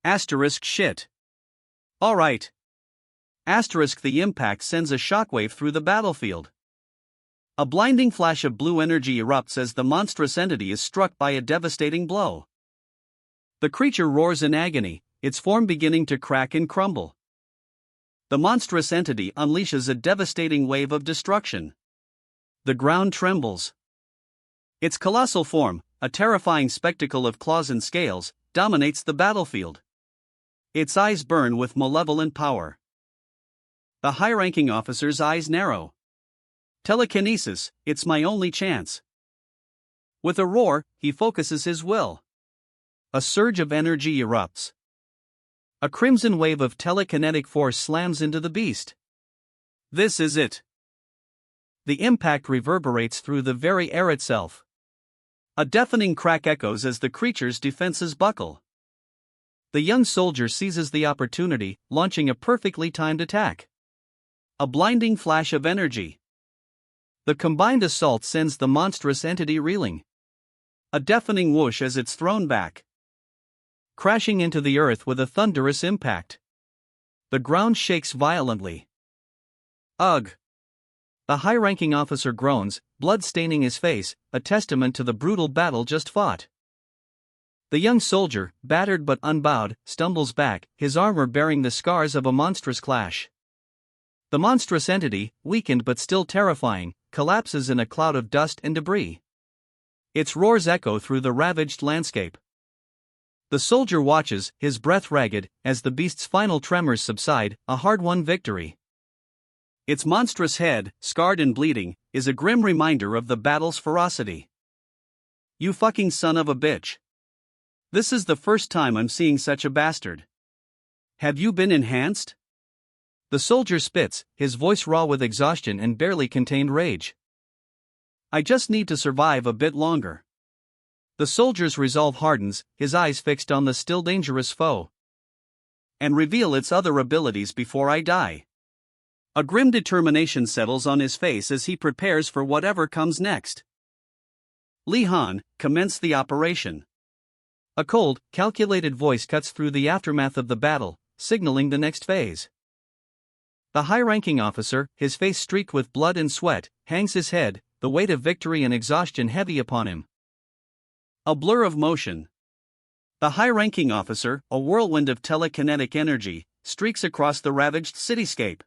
Shit. Alright. The impact sends a shockwave through the battlefield. A blinding flash of blue energy erupts as the monstrous entity is struck by a devastating blow. The creature roars in agony, its form beginning to crack and crumble. The monstrous entity unleashes a devastating wave of destruction. The ground trembles. Its colossal form, a terrifying spectacle of claws and scales, dominates the battlefield. Its eyes burn with malevolent power. The high-ranking officer's eyes narrow. Telekinesis, it's my only chance. With a roar, he focuses his will. A surge of energy erupts. A crimson wave of telekinetic force slams into the beast. This is it. The impact reverberates through the very air itself. A deafening crack echoes as the creature's defenses buckle. The young soldier seizes the opportunity, launching a perfectly timed attack. A blinding flash of energy. The combined assault sends the monstrous entity reeling. A deafening whoosh as it's thrown back, crashing into the earth with a thunderous impact. The ground shakes violently. Ugh! The high-ranking officer groans, blood staining his face, a testament to the brutal battle just fought. The young soldier, battered but unbowed, stumbles back, his armor bearing the scars of a monstrous clash. The monstrous entity, weakened but still terrifying, collapses in a cloud of dust and debris. Its roars echo through the ravaged landscape. The soldier watches, his breath ragged, as the beast's final tremors subside, a hard-won victory. Its monstrous head, scarred and bleeding, is a grim reminder of the battle's ferocity. You fucking son of a bitch. This is the first time I'm seeing such a bastard. Have you been enhanced? The soldier spits, his voice raw with exhaustion and barely contained rage. I just need to survive a bit longer. The soldier's resolve hardens, his eyes fixed on the still dangerous foe. And reveal its other abilities before I die. A grim determination settles on his face as he prepares for whatever comes next. Li Han, commence the operation. A cold, calculated voice cuts through the aftermath of the battle, signaling the next phase. The high-ranking officer, his face streaked with blood and sweat, hangs his head, the weight of victory and exhaustion heavy upon him. A blur of motion. The high-ranking officer, a whirlwind of telekinetic energy, streaks across the ravaged cityscape.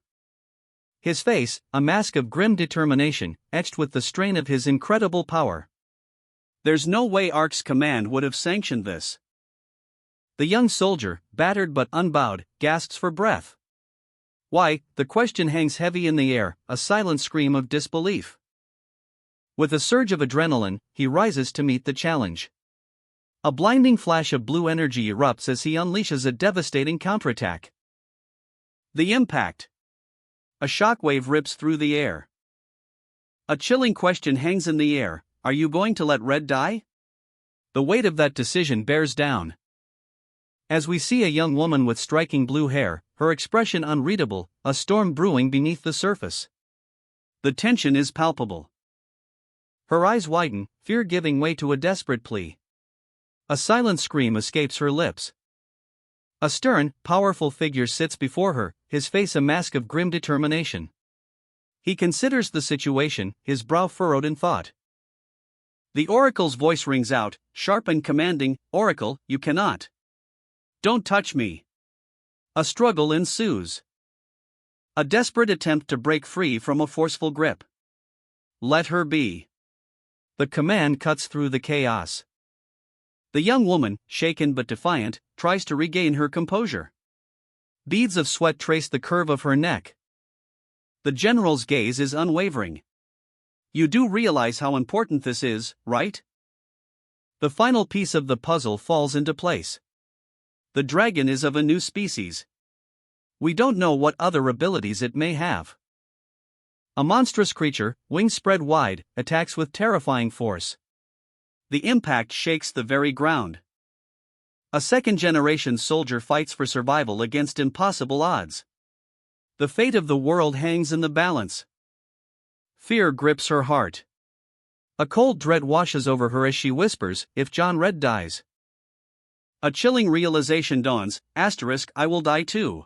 His face, a mask of grim determination, etched with the strain of his incredible power. There's no way ARC's command would have sanctioned this. The young soldier, battered but unbowed, gasps for breath. Why, the question hangs heavy in the air, a silent scream of disbelief. With a surge of adrenaline, he rises to meet the challenge. A blinding flash of blue energy erupts as he unleashes a devastating counterattack. The impact. A shockwave rips through the air. A chilling question hangs in the air: are you going to let Red die? The weight of that decision bears down. As we see a young woman with striking blue hair, her expression unreadable, a storm brewing beneath the surface. The tension is palpable. Her eyes widen, fear giving way to a desperate plea. A silent scream escapes her lips. A stern, powerful figure sits before her, his face a mask of grim determination. He considers the situation, his brow furrowed in thought. The oracle's voice rings out, sharp and commanding, "Oracle, you cannot. Don't touch me." A struggle ensues. A desperate attempt to break free from a forceful grip. "Let her be." The command cuts through the chaos. The young woman, shaken but defiant, tries to regain her composure. Beads of sweat trace the curve of her neck. The general's gaze is unwavering. "You do realize how important this is, right?" The final piece of the puzzle falls into place. The dragon is of a new species. We don't know what other abilities it may have. A monstrous creature, wings spread wide, attacks with terrifying force. The impact shakes the very ground. A second-generation soldier fights for survival against impossible odds. The fate of the world hangs in the balance. Fear grips her heart. A cold dread washes over her as she whispers, "If John Red dies." A chilling realization dawns, I will die too.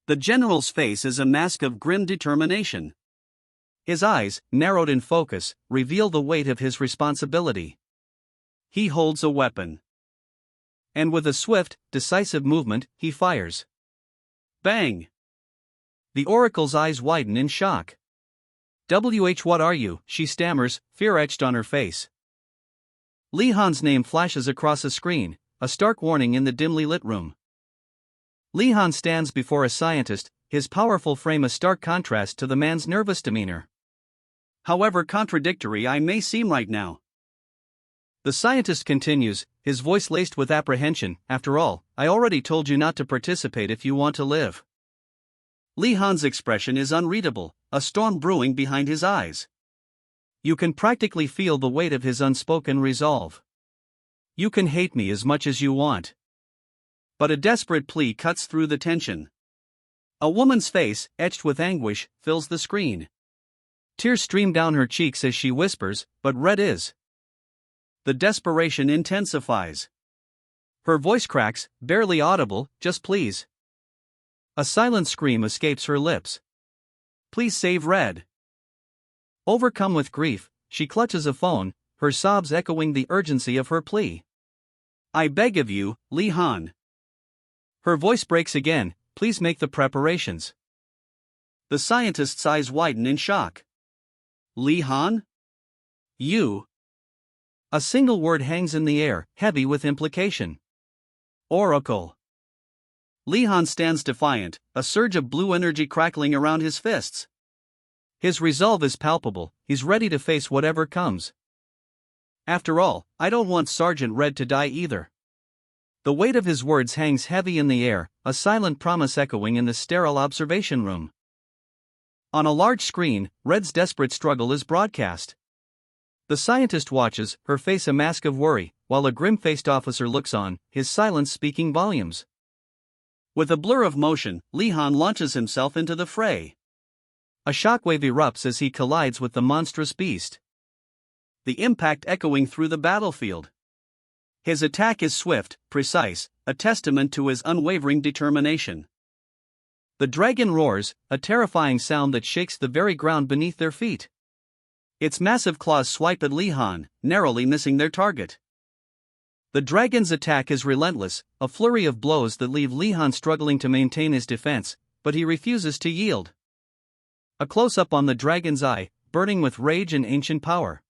The general's face is a mask of grim determination. His eyes, narrowed in focus, reveal the weight of his responsibility. He holds a weapon. And with a swift, decisive movement, he fires. Bang! The oracle's eyes widen in shock. What are you?" she stammers, fear etched on her face. Li Han's name flashes across a screen, a stark warning in the dimly lit room. Li Han stands before a scientist, his powerful frame a stark contrast to the man's nervous demeanor. "However contradictory I may seem right now," the scientist continues, his voice laced with apprehension, "after all, I already told you not to participate if you want to live." Li Han's expression is unreadable, a storm brewing behind his eyes. You can practically feel the weight of his unspoken resolve. "You can hate me as much as you want." But a desperate plea cuts through the tension. A woman's face, etched with anguish, fills the screen. Tears stream down her cheeks as she whispers, "But Red is." The desperation intensifies. Her voice cracks, barely audible, "Just please." A silent scream escapes her lips. "Please save Red." Overcome with grief, she clutches a phone, her sobs echoing the urgency of her plea. "I beg of you, Li Han." Her voice breaks again, "Please make the preparations." The scientist's eyes widen in shock. "Li Han? You?" A single word hangs in the air, heavy with implication. "Oracle." Li Han stands defiant, a surge of blue energy crackling around his fists. His resolve is palpable, he's ready to face whatever comes. "After all, I don't want Sergeant Red to die either." The weight of his words hangs heavy in the air, a silent promise echoing in the sterile observation room. On a large screen, Red's desperate struggle is broadcast. The scientist watches, her face a mask of worry, while a grim-faced officer looks on, his silence speaking volumes. With a blur of motion, Li Han launches himself into the fray. A shockwave erupts as he collides with the monstrous beast. The impact echoing through the battlefield. His attack is swift, precise, a testament to his unwavering determination. The dragon roars, a terrifying sound that shakes the very ground beneath their feet. Its massive claws swipe at Li Han, narrowly missing their target. The dragon's attack is relentless, a flurry of blows that leave Li Han struggling to maintain his defense, but he refuses to yield. A close-up on the dragon's eye, burning with rage and ancient power.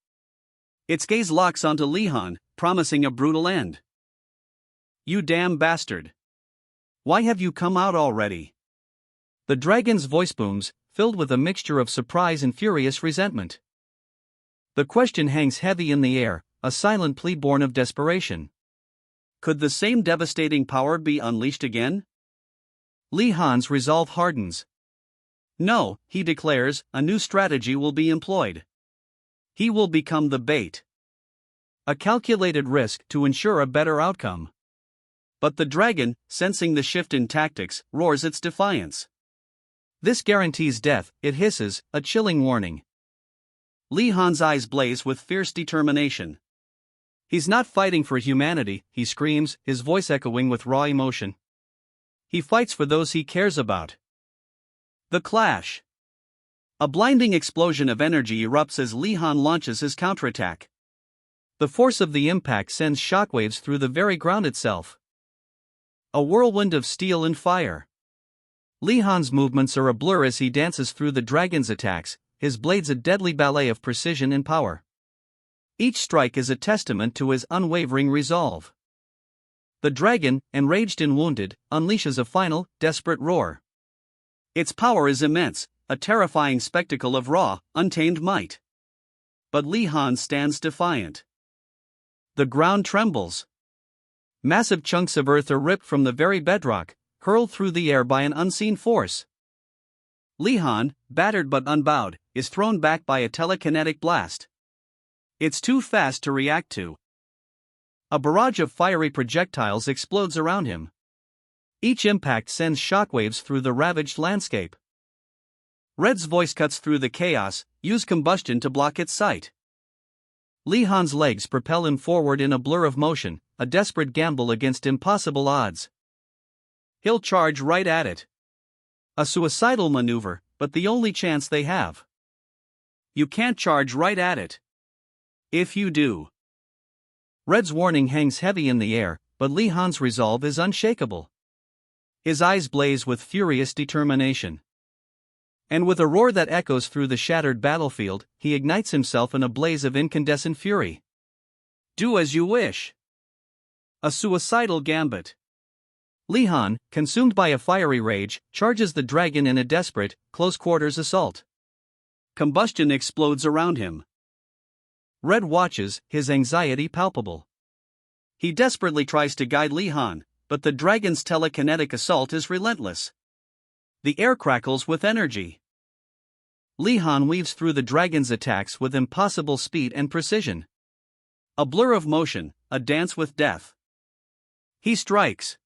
Its gaze locks onto Li Han, promising a brutal end. "You damn bastard! Why have you come out already?" The dragon's voice booms, filled with a mixture of surprise and furious resentment. The question hangs heavy in the air, a silent plea born of desperation. Could the same devastating power be unleashed again? Li Han's resolve hardens. "No," he declares, "a new strategy will be employed. He will become the bait. A calculated risk to ensure a better outcome." But the dragon, sensing the shift in tactics, roars its defiance. "This guarantees death," it hisses, a chilling warning. Li Han's eyes blaze with fierce determination. He's not fighting for humanity, he screams, his voice echoing with raw emotion. He fights for those he cares about. The clash. A blinding explosion of energy erupts as Li Han launches his counterattack. The force of the impact sends shockwaves through the very ground itself. A whirlwind of steel and fire. Li Han's movements are a blur as he dances through the dragon's attacks, his blades a deadly ballet of precision and power. Each strike is a testament to his unwavering resolve. The dragon, enraged and wounded, unleashes a final, desperate roar. Its power is immense, a terrifying spectacle of raw, untamed might. But Li Han stands defiant. The ground trembles. Massive chunks of earth are ripped from the very bedrock, hurled through the air by an unseen force. Li Han, battered but unbowed, is thrown back by a telekinetic blast. It's too fast to react to. A barrage of fiery projectiles explodes around him. Each impact sends shockwaves through the ravaged landscape. Red's voice cuts through the chaos, use combustion to block its sight. Li Han's legs propel him forward in a blur of motion, a desperate gamble against impossible odds. He'll charge right at it. A suicidal maneuver, but the only chance they have. You can't charge right at it. If you do. Red's warning hangs heavy in the air, but Li Han's resolve is unshakable. His eyes blaze with furious determination. And with a roar that echoes through the shattered battlefield, he ignites himself in a blaze of incandescent fury. Do as you wish. A suicidal gambit. Li Han, consumed by a fiery rage, charges the dragon in a desperate, close-quarters assault. Combustion explodes around him. Red watches, his anxiety palpable. He desperately tries to guide Li Han, but the dragon's telekinetic assault is relentless. The air crackles with energy. Li Han weaves through the dragon's attacks with impossible speed and precision. A blur of motion, a dance with death. He strikes.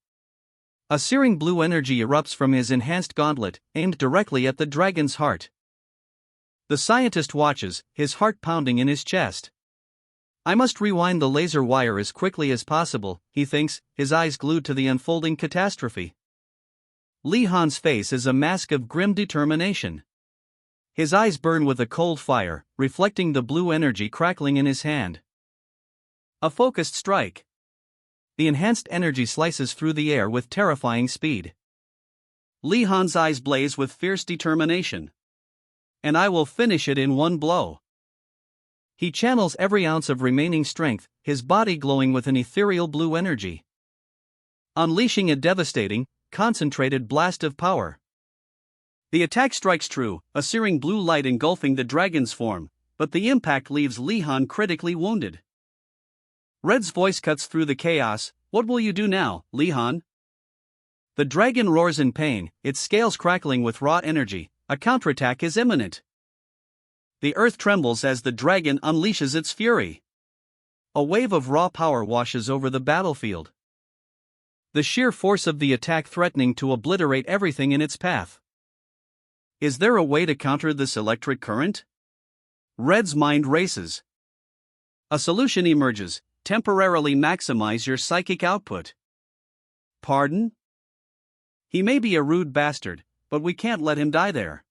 A searing blue energy erupts from his enhanced gauntlet, aimed directly at the dragon's heart. The scientist watches, his heart pounding in his chest. I must rewind the laser wire as quickly as possible, he thinks, his eyes glued to the unfolding catastrophe. Li Han's face is a mask of grim determination. His eyes burn with a cold fire, reflecting the blue energy crackling in his hand. A focused strike. The enhanced energy slices through the air with terrifying speed. Li Han's eyes blaze with fierce determination. And I will finish it in one blow. He channels every ounce of remaining strength, his body glowing with an ethereal blue energy. Unleashing a devastating, concentrated blast of power. The attack strikes true, a searing blue light engulfing the dragon's form, but the impact leaves Li Han critically wounded. Red's voice cuts through the chaos. What will you do now, Li Han? The dragon roars in pain, its scales crackling with raw energy. A counterattack is imminent. The earth trembles as the dragon unleashes its fury. A wave of raw power washes over the battlefield. The sheer force of the attack threatening to obliterate everything in its path. Is there a way to counter this electric current? Red's mind races. A solution emerges: temporarily maximize your psychic output. Pardon? He may be a rude bastard, but we can't let him die there.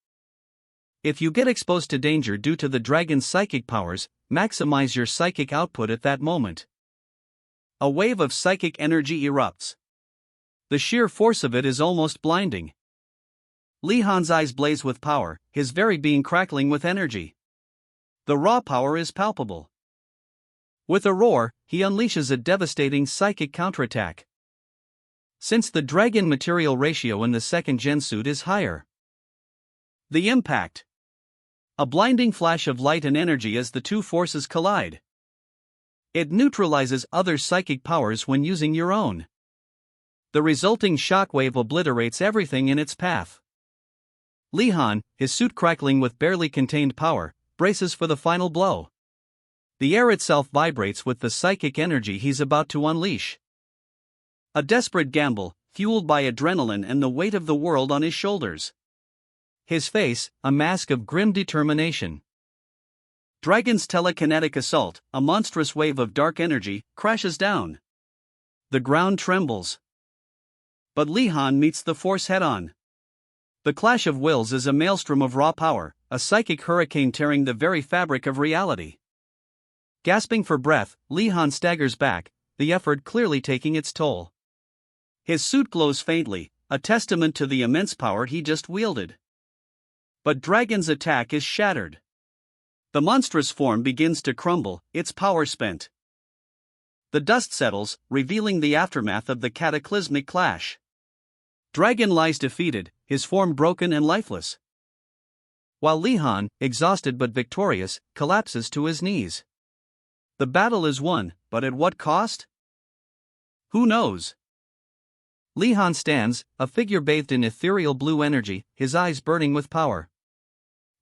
If you get exposed to danger due to the dragon's psychic powers, maximize your psychic output at that moment. A wave of psychic energy erupts. The sheer force of it is almost blinding. Li Han's eyes blaze with power, his very being crackling with energy. The raw power is palpable. With a roar, he unleashes a devastating psychic counterattack. Since the dragon material ratio in the second gen suit is higher. The impact. A blinding flash of light and energy as the two forces collide. It neutralizes other psychic powers when using your own. The resulting shockwave obliterates everything in its path. Li Han, his suit crackling with barely contained power, braces for the final blow. The air itself vibrates with the psychic energy he's about to unleash. A desperate gamble, fueled by adrenaline and the weight of the world on his shoulders. His face, a mask of grim determination. Dragon's telekinetic assault, a monstrous wave of dark energy, crashes down. The ground trembles. But Li-Han meets the force head-on. The clash of wills is a maelstrom of raw power, a psychic hurricane tearing the very fabric of reality. Gasping for breath, Li-Han staggers back, the effort clearly taking its toll. His suit glows faintly, a testament to the immense power he just wielded. But Dragon's attack is shattered. The monstrous form begins to crumble, its power spent. The dust settles, revealing the aftermath of the cataclysmic clash. Dragon lies defeated, his form broken and lifeless. While Li-Han, exhausted but victorious, collapses to his knees. The battle is won, but at what cost? Who knows? Li-Han stands, a figure bathed in ethereal blue energy, his eyes burning with power.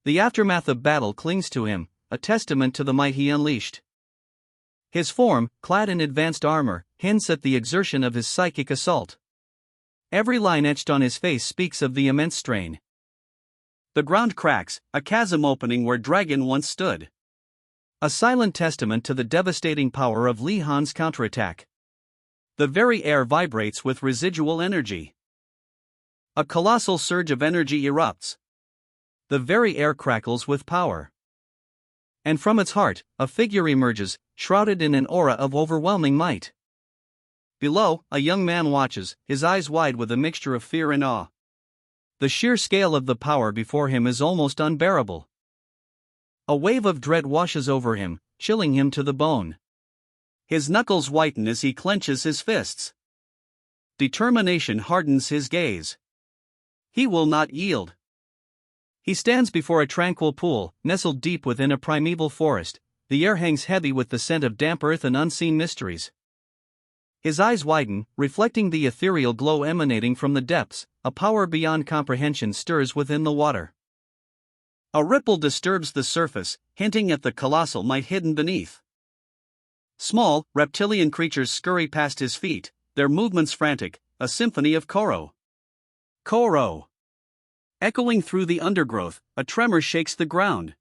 The aftermath of battle clings to him, a testament to the might he unleashed. His form, clad in advanced armor, hints at the exertion of his psychic assault. Every line etched on his face speaks of the immense strain. The ground cracks, a chasm opening where Dragon once stood. A silent testament to the devastating power of Li-Han's counterattack. The very air vibrates with residual energy. A colossal surge of energy erupts. The very air crackles with power. And from its heart, a figure emerges, shrouded in an aura of overwhelming might. Below, a young man watches, his eyes wide with a mixture of fear and awe. The sheer scale of the power before him is almost unbearable. A wave of dread washes over him, chilling him to the bone. His knuckles whiten as he clenches his fists. Determination hardens his gaze. He will not yield. He stands before a tranquil pool, nestled deep within a primeval forest. The air hangs heavy with the scent of damp earth and unseen mysteries. His eyes widen, reflecting the ethereal glow emanating from the depths. A power beyond comprehension stirs within the water. A ripple disturbs the surface, hinting at the colossal might hidden beneath. Small, reptilian creatures scurry past his feet, their movements frantic, a symphony of Koro. Koro! Echoing through the undergrowth, a tremor shakes the ground.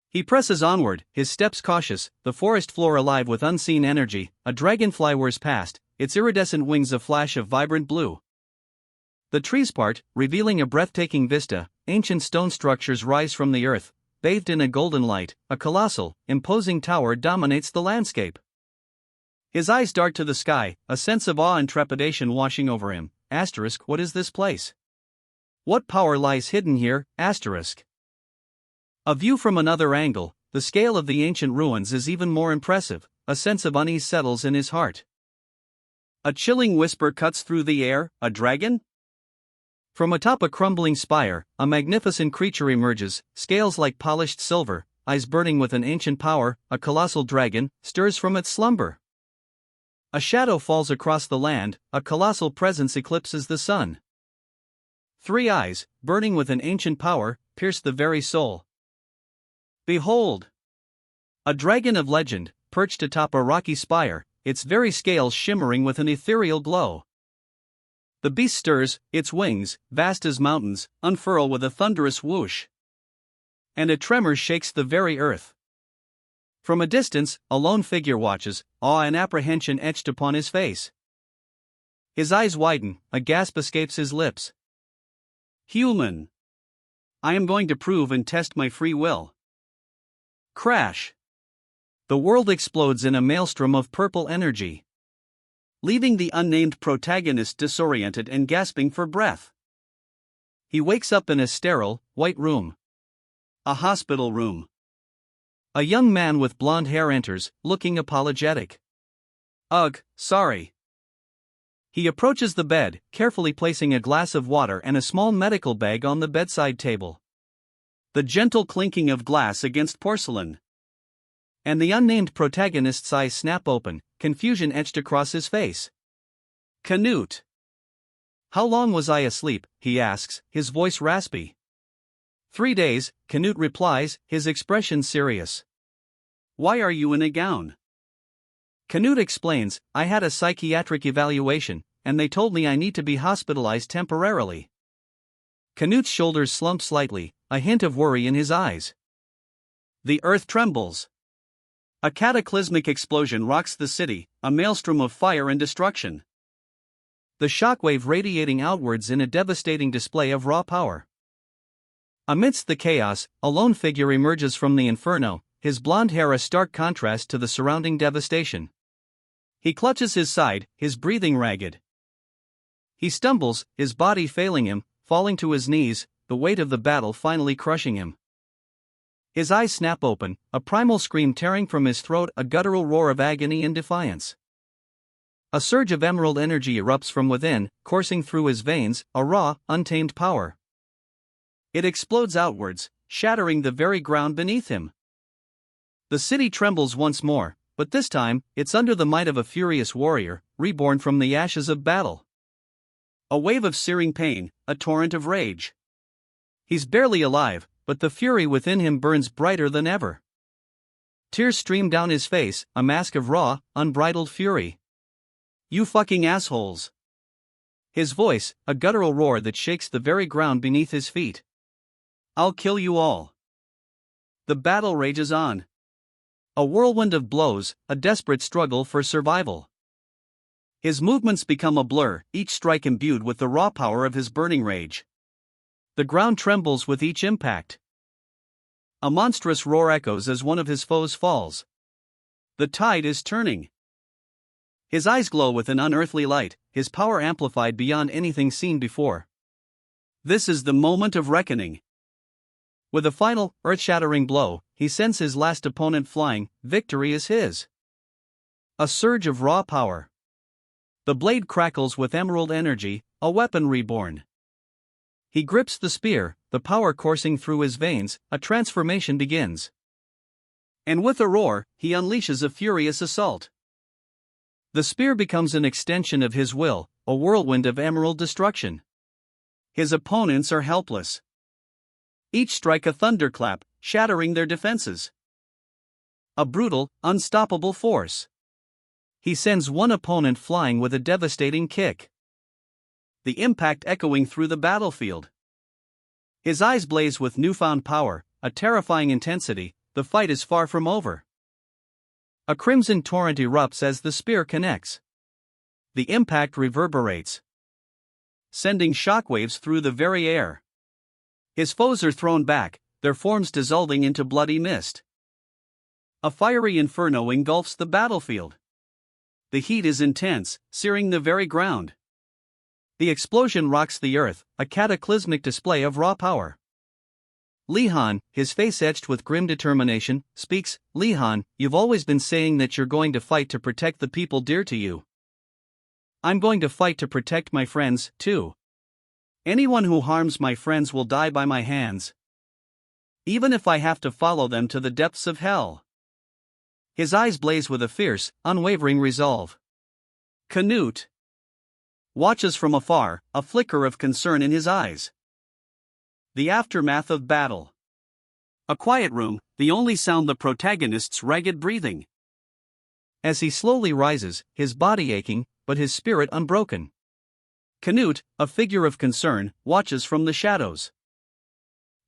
He presses onward, his steps cautious, the forest floor alive with unseen energy. A dragonfly whirs past, its iridescent wings a flash of vibrant blue. The trees part, revealing a breathtaking vista. Ancient stone structures rise from the earth, bathed in a golden light. A colossal, imposing tower dominates the landscape. His eyes dart to the sky, a sense of awe and trepidation washing over him. What is this place? What power lies hidden here? A view from another angle, the scale of the ancient ruins is even more impressive. A sense of unease settles in his heart. A chilling whisper cuts through the air. A dragon? From atop a crumbling spire, a magnificent creature emerges, scales like polished silver, eyes burning with an ancient power. A colossal dragon stirs from its slumber. A shadow falls across the land, a colossal presence eclipses the sun. 3 eyes, burning with an ancient power, pierce the very soul. Behold! A dragon of legend, perched atop a rocky spire, its very scales shimmering with an ethereal glow. The beast stirs, its wings, vast as mountains, unfurl with a thunderous whoosh. And a tremor shakes the very earth. From a distance, a lone figure watches, awe and apprehension etched upon his face. His eyes widen, a gasp escapes his lips. Human! I am going to prove and test my free will. Crash! The world explodes in a maelstrom of purple energy, leaving the unnamed protagonist disoriented and gasping for breath. He wakes up in a sterile, white room. A hospital room. A young man with blonde hair enters, looking apologetic. Ugh, sorry. He approaches the bed, carefully placing a glass of water and a small medical bag on the bedside table. The gentle clinking of glass against porcelain. And the unnamed protagonist's eyes snap open, confusion etched across his face. Canute! How long was I asleep? He asks, his voice raspy. 3 days, Canute replies, his expression serious. Why are you in a gown? Canute explains, I had a psychiatric evaluation, and they told me I need to be hospitalized temporarily. Canute's shoulders slump slightly, a hint of worry in his eyes. The earth trembles. A cataclysmic explosion rocks the city, a maelstrom of fire and destruction. The shockwave radiating outwards in a devastating display of raw power. Amidst the chaos, a lone figure emerges from the inferno, his blonde hair a stark contrast to the surrounding devastation. He clutches his side, his breathing ragged. He stumbles, his body failing him, falling to his knees, the weight of the battle finally crushing him. His eyes snap open, a primal scream tearing from his throat, a guttural roar of agony and defiance. A surge of emerald energy erupts from within, coursing through his veins, a raw, untamed power. It explodes outwards, shattering the very ground beneath him. The city trembles once more, but this time, it's under the might of a furious warrior, reborn from the ashes of battle. A wave of searing pain, a torrent of rage. He's barely alive, but the fury within him burns brighter than ever. Tears stream down his face, a mask of raw, unbridled fury. You fucking assholes. His voice, a guttural roar that shakes the very ground beneath his feet. I'll kill you all. The battle rages on. A whirlwind of blows, a desperate struggle for survival. His movements become a blur, each strike imbued with the raw power of his burning rage. The ground trembles with each impact. A monstrous roar echoes as one of his foes falls. The tide is turning. His eyes glow with an unearthly light, his power amplified beyond anything seen before. This is the moment of reckoning. With a final, earth-shattering blow, he sends his last opponent flying. Victory is his. A surge of raw power. The blade crackles with emerald energy, a weapon reborn. He grips the spear, the power coursing through his veins, a transformation begins. And with a roar, he unleashes a furious assault. The spear becomes an extension of his will, a whirlwind of emerald destruction. His opponents are helpless. Each strike a thunderclap, shattering their defenses. A brutal, unstoppable force. He sends one opponent flying with a devastating kick. The impact echoing through the battlefield. His eyes blaze with newfound power, a terrifying intensity. The fight is far from over. A crimson torrent erupts as the spear connects. The impact reverberates, sending shockwaves through the very air. His foes are thrown back, their forms dissolving into bloody mist. A fiery inferno engulfs the battlefield. The heat is intense, searing the very ground. The explosion rocks the earth, a cataclysmic display of raw power. Li-Han, his face etched with grim determination, speaks. Li-Han, you've always been saying that you're going to fight to protect the people dear to you. I'm going to fight to protect my friends, too. Anyone who harms my friends will die by my hands. Even if I have to follow them to the depths of hell. His eyes blaze with a fierce, unwavering resolve. Canute watches from afar, a flicker of concern in his eyes. The aftermath of battle. A quiet room, the only sound the protagonist's ragged breathing. As he slowly rises, his body aching, but his spirit unbroken. Canute, a figure of concern, watches from the shadows.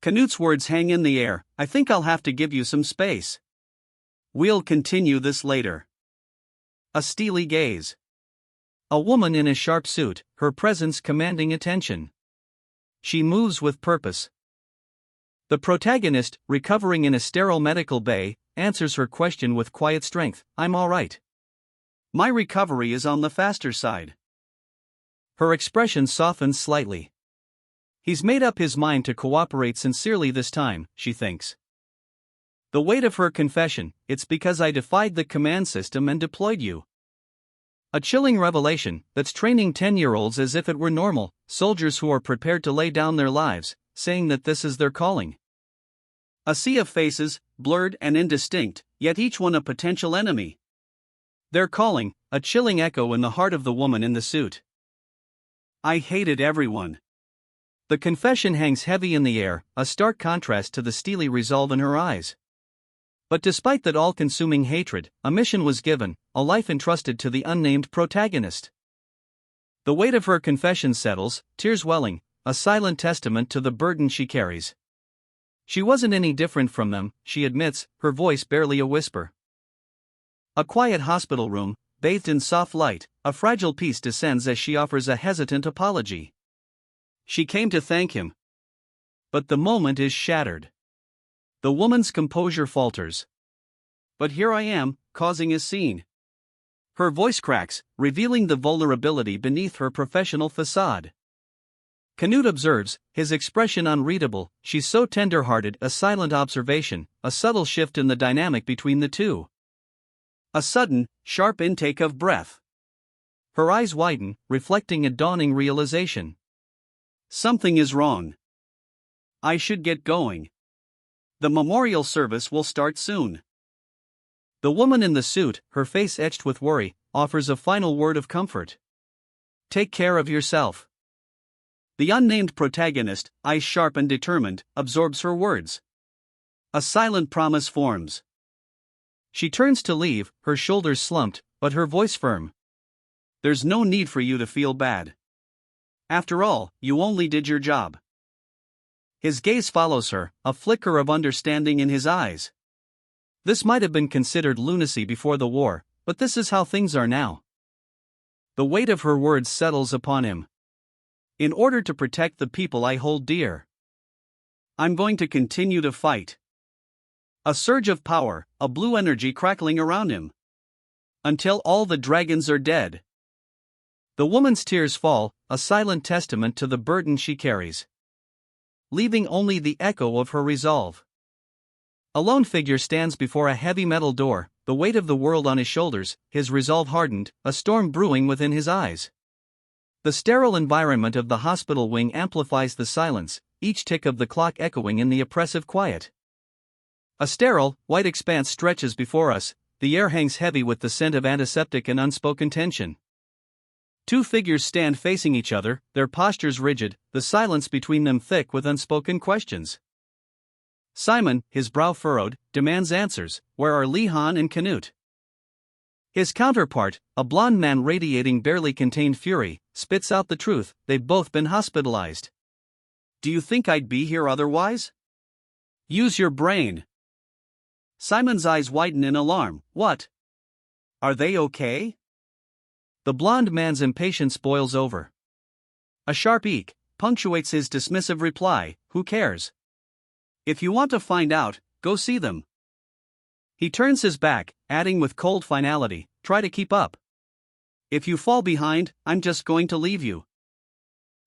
Canute's words hang in the air. I think I'll have to give you some space. We'll continue this later. A steely gaze. A woman in a sharp suit, her presence commanding attention. She moves with purpose. The protagonist, recovering in a sterile medical bay, answers her question with quiet strength. I'm all right. My recovery is on the faster side. Her expression softens slightly. He's made up his mind to cooperate sincerely this time, she thinks. The weight of her confession, it's because I defied the command system and deployed you. A chilling revelation that's training 10-year-olds as if it were normal, soldiers who are prepared to lay down their lives, saying that this is their calling. A sea of faces, blurred and indistinct, yet each one a potential enemy. Their calling, a chilling echo in the heart of the woman in the suit. I hated everyone. The confession hangs heavy in the air, a stark contrast to the steely resolve in her eyes. But despite that all-consuming hatred, a mission was given, a life entrusted to the unnamed protagonist. The weight of her confession settles, tears welling, a silent testament to the burden she carries. She wasn't any different from them, she admits, her voice barely a whisper. A quiet hospital room, bathed in soft light, a fragile peace descends as she offers a hesitant apology. She came to thank him. But the moment is shattered. The woman's composure falters. But here I am, causing a scene. Her voice cracks, revealing the vulnerability beneath her professional facade. Canute observes, his expression unreadable. She's so tender-hearted, a silent observation, a subtle shift in the dynamic between the two. A sudden, sharp intake of breath. Her eyes widen, reflecting a dawning realization. Something is wrong. I should get going. The memorial service will start soon. The woman in the suit, her face etched with worry, offers a final word of comfort. Take care of yourself. The unnamed protagonist, eyes sharp and determined, absorbs her words. A silent promise forms. She turns to leave, her shoulders slumped, but her voice firm. There's no need for you to feel bad. After all, you only did your job. His gaze follows her, a flicker of understanding in his eyes. This might have been considered lunacy before the war, but this is how things are now. The weight of her words settles upon him. In order to protect the people I hold dear, I'm going to continue to fight. A surge of power, a blue energy crackling around him. Until all the dragons are dead. The woman's tears fall, a silent testament to the burden she carries. Leaving only the echo of her resolve. A lone figure stands before a heavy metal door, the weight of the world on his shoulders, his resolve hardened, a storm brewing within his eyes. The sterile environment of the hospital wing amplifies the silence, each tick of the clock echoing in the oppressive quiet. A sterile, white expanse stretches before us, the air hangs heavy with the scent of antiseptic and unspoken tension. Two figures stand facing each other, their postures rigid, the silence between them thick with unspoken questions. Simon, his brow furrowed, demands answers. Where are Li-Han and Canute? His counterpart, a blond man radiating barely contained fury, spits out the truth. They've both been hospitalized. Do you think I'd be here otherwise? Use your brain. Simon's eyes widen in alarm. What? Are they okay? The blond man's impatience boils over. A sharp eek punctuates his dismissive reply. Who cares? If you want to find out, go see them. He turns his back, adding with cold finality, try to keep up. If you fall behind, I'm just going to leave you.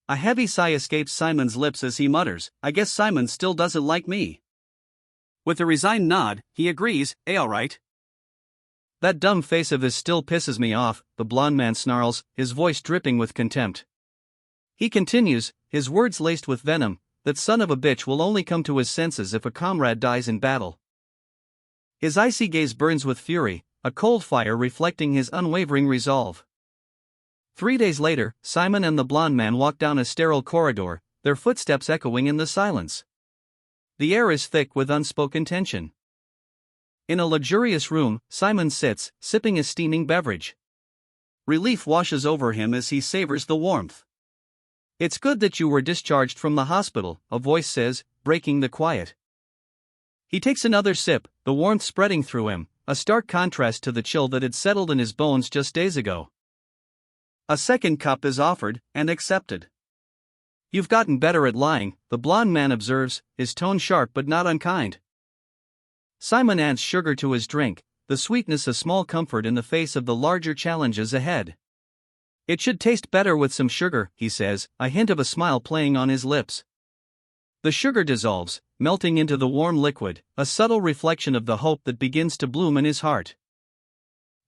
A heavy sigh escapes Simon's lips as he mutters, I guess Simon still doesn't like me. With a resigned nod, he agrees, alright. That dumb face of his still pisses me off, the blond man snarls, his voice dripping with contempt. He continues, his words laced with venom, that son of a bitch will only come to his senses if a comrade dies in battle. His icy gaze burns with fury, a cold fire reflecting his unwavering resolve. 3 days later, Simon and the blond man walk down a sterile corridor, their footsteps echoing in the silence. The air is thick with unspoken tension. In a luxurious room, Simon sits, sipping a steaming beverage. Relief washes over him as he savors the warmth. It's good that you were discharged from the hospital, a voice says, breaking the quiet. He takes another sip, the warmth spreading through him, a stark contrast to the chill that had settled in his bones just days ago. A second cup is offered, and accepted. You've gotten better at lying, the blond man observes, his tone sharp but not unkind. Simon adds sugar to his drink, the sweetness a small comfort in the face of the larger challenges ahead. It should taste better with some sugar, he says, a hint of a smile playing on his lips. The sugar dissolves, melting into the warm liquid, a subtle reflection of the hope that begins to bloom in his heart.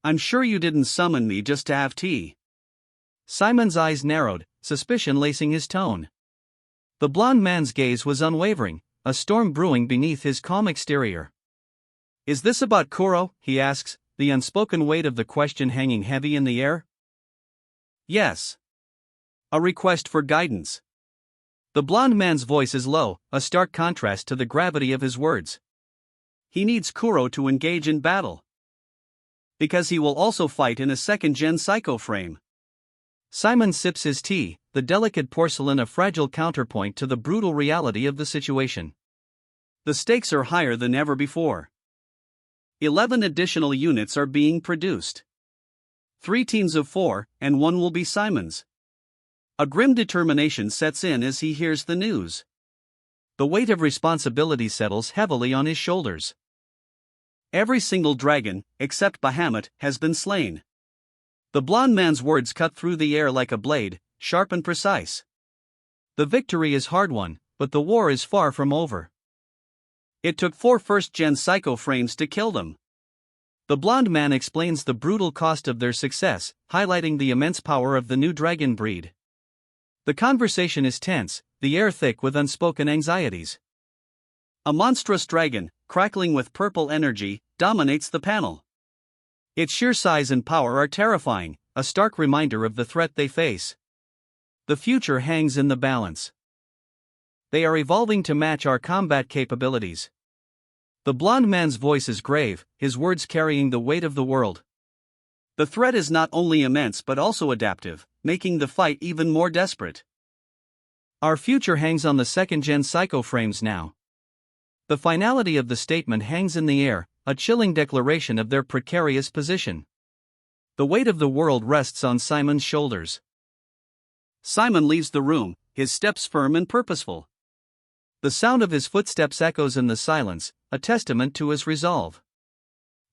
I'm sure you didn't summon me just to have tea. Simon's eyes narrowed, suspicion lacing his tone. The blond man's gaze was unwavering, a storm brewing beneath his calm exterior. Is this about Kuro? He asks, the unspoken weight of the question hanging heavy in the air. Yes. A request for guidance. The blond man's voice is low, a stark contrast to the gravity of his words. He needs Kuro to engage in battle. Because he will also fight in a second-gen psycho frame. Simon sips his tea, the delicate porcelain a fragile counterpoint to the brutal reality of the situation. The stakes are higher than ever before. 11 additional units are being produced. 3 teams of 4, and 1 will be Simon's. A grim determination sets in as he hears the news. The weight of responsibility settles heavily on his shoulders. Every single dragon, except Bahamut, has been slain. The blond man's words cut through the air like a blade, sharp and precise. The victory is hard-won, but the war is far from over. It took 4 first-gen psycho frames to kill them. The blond man explains the brutal cost of their success, highlighting the immense power of the new dragon breed. The conversation is tense, the air thick with unspoken anxieties. A monstrous dragon, crackling with purple energy, dominates the panel. Its sheer size and power are terrifying, a stark reminder of the threat they face. The future hangs in the balance. They are evolving to match our combat capabilities. The blond man's voice is grave, his words carrying the weight of the world. The threat is not only immense but also adaptive, making the fight even more desperate. Our future hangs on the second-gen psycho frames now. The finality of the statement hangs in the air, a chilling declaration of their precarious position. The weight of the world rests on Simon's shoulders. Simon leaves the room, his steps firm and purposeful. The sound of his footsteps echoes in the silence, a testament to his resolve.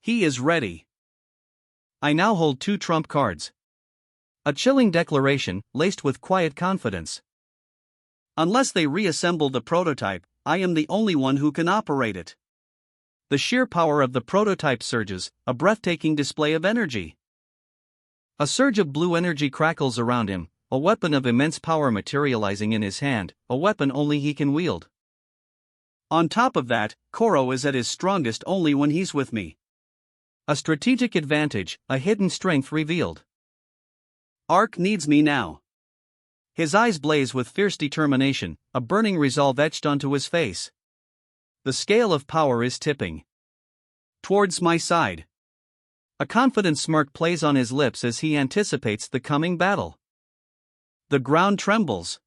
He is ready. I now hold 2 trump cards. A chilling declaration, laced with quiet confidence. Unless they reassemble the prototype, I am the only one who can operate it. The sheer power of the prototype surges, a breathtaking display of energy. A surge of blue energy crackles around him, a weapon of immense power materializing in his hand, a weapon only he can wield. On top of that, Koro is at his strongest only when he's with me. A strategic advantage, a hidden strength revealed. Ark needs me now. His eyes blaze with fierce determination, a burning resolve etched onto his face. The scale of power is tipping towards my side. A confident smirk plays on his lips as he anticipates the coming battle. The ground trembles.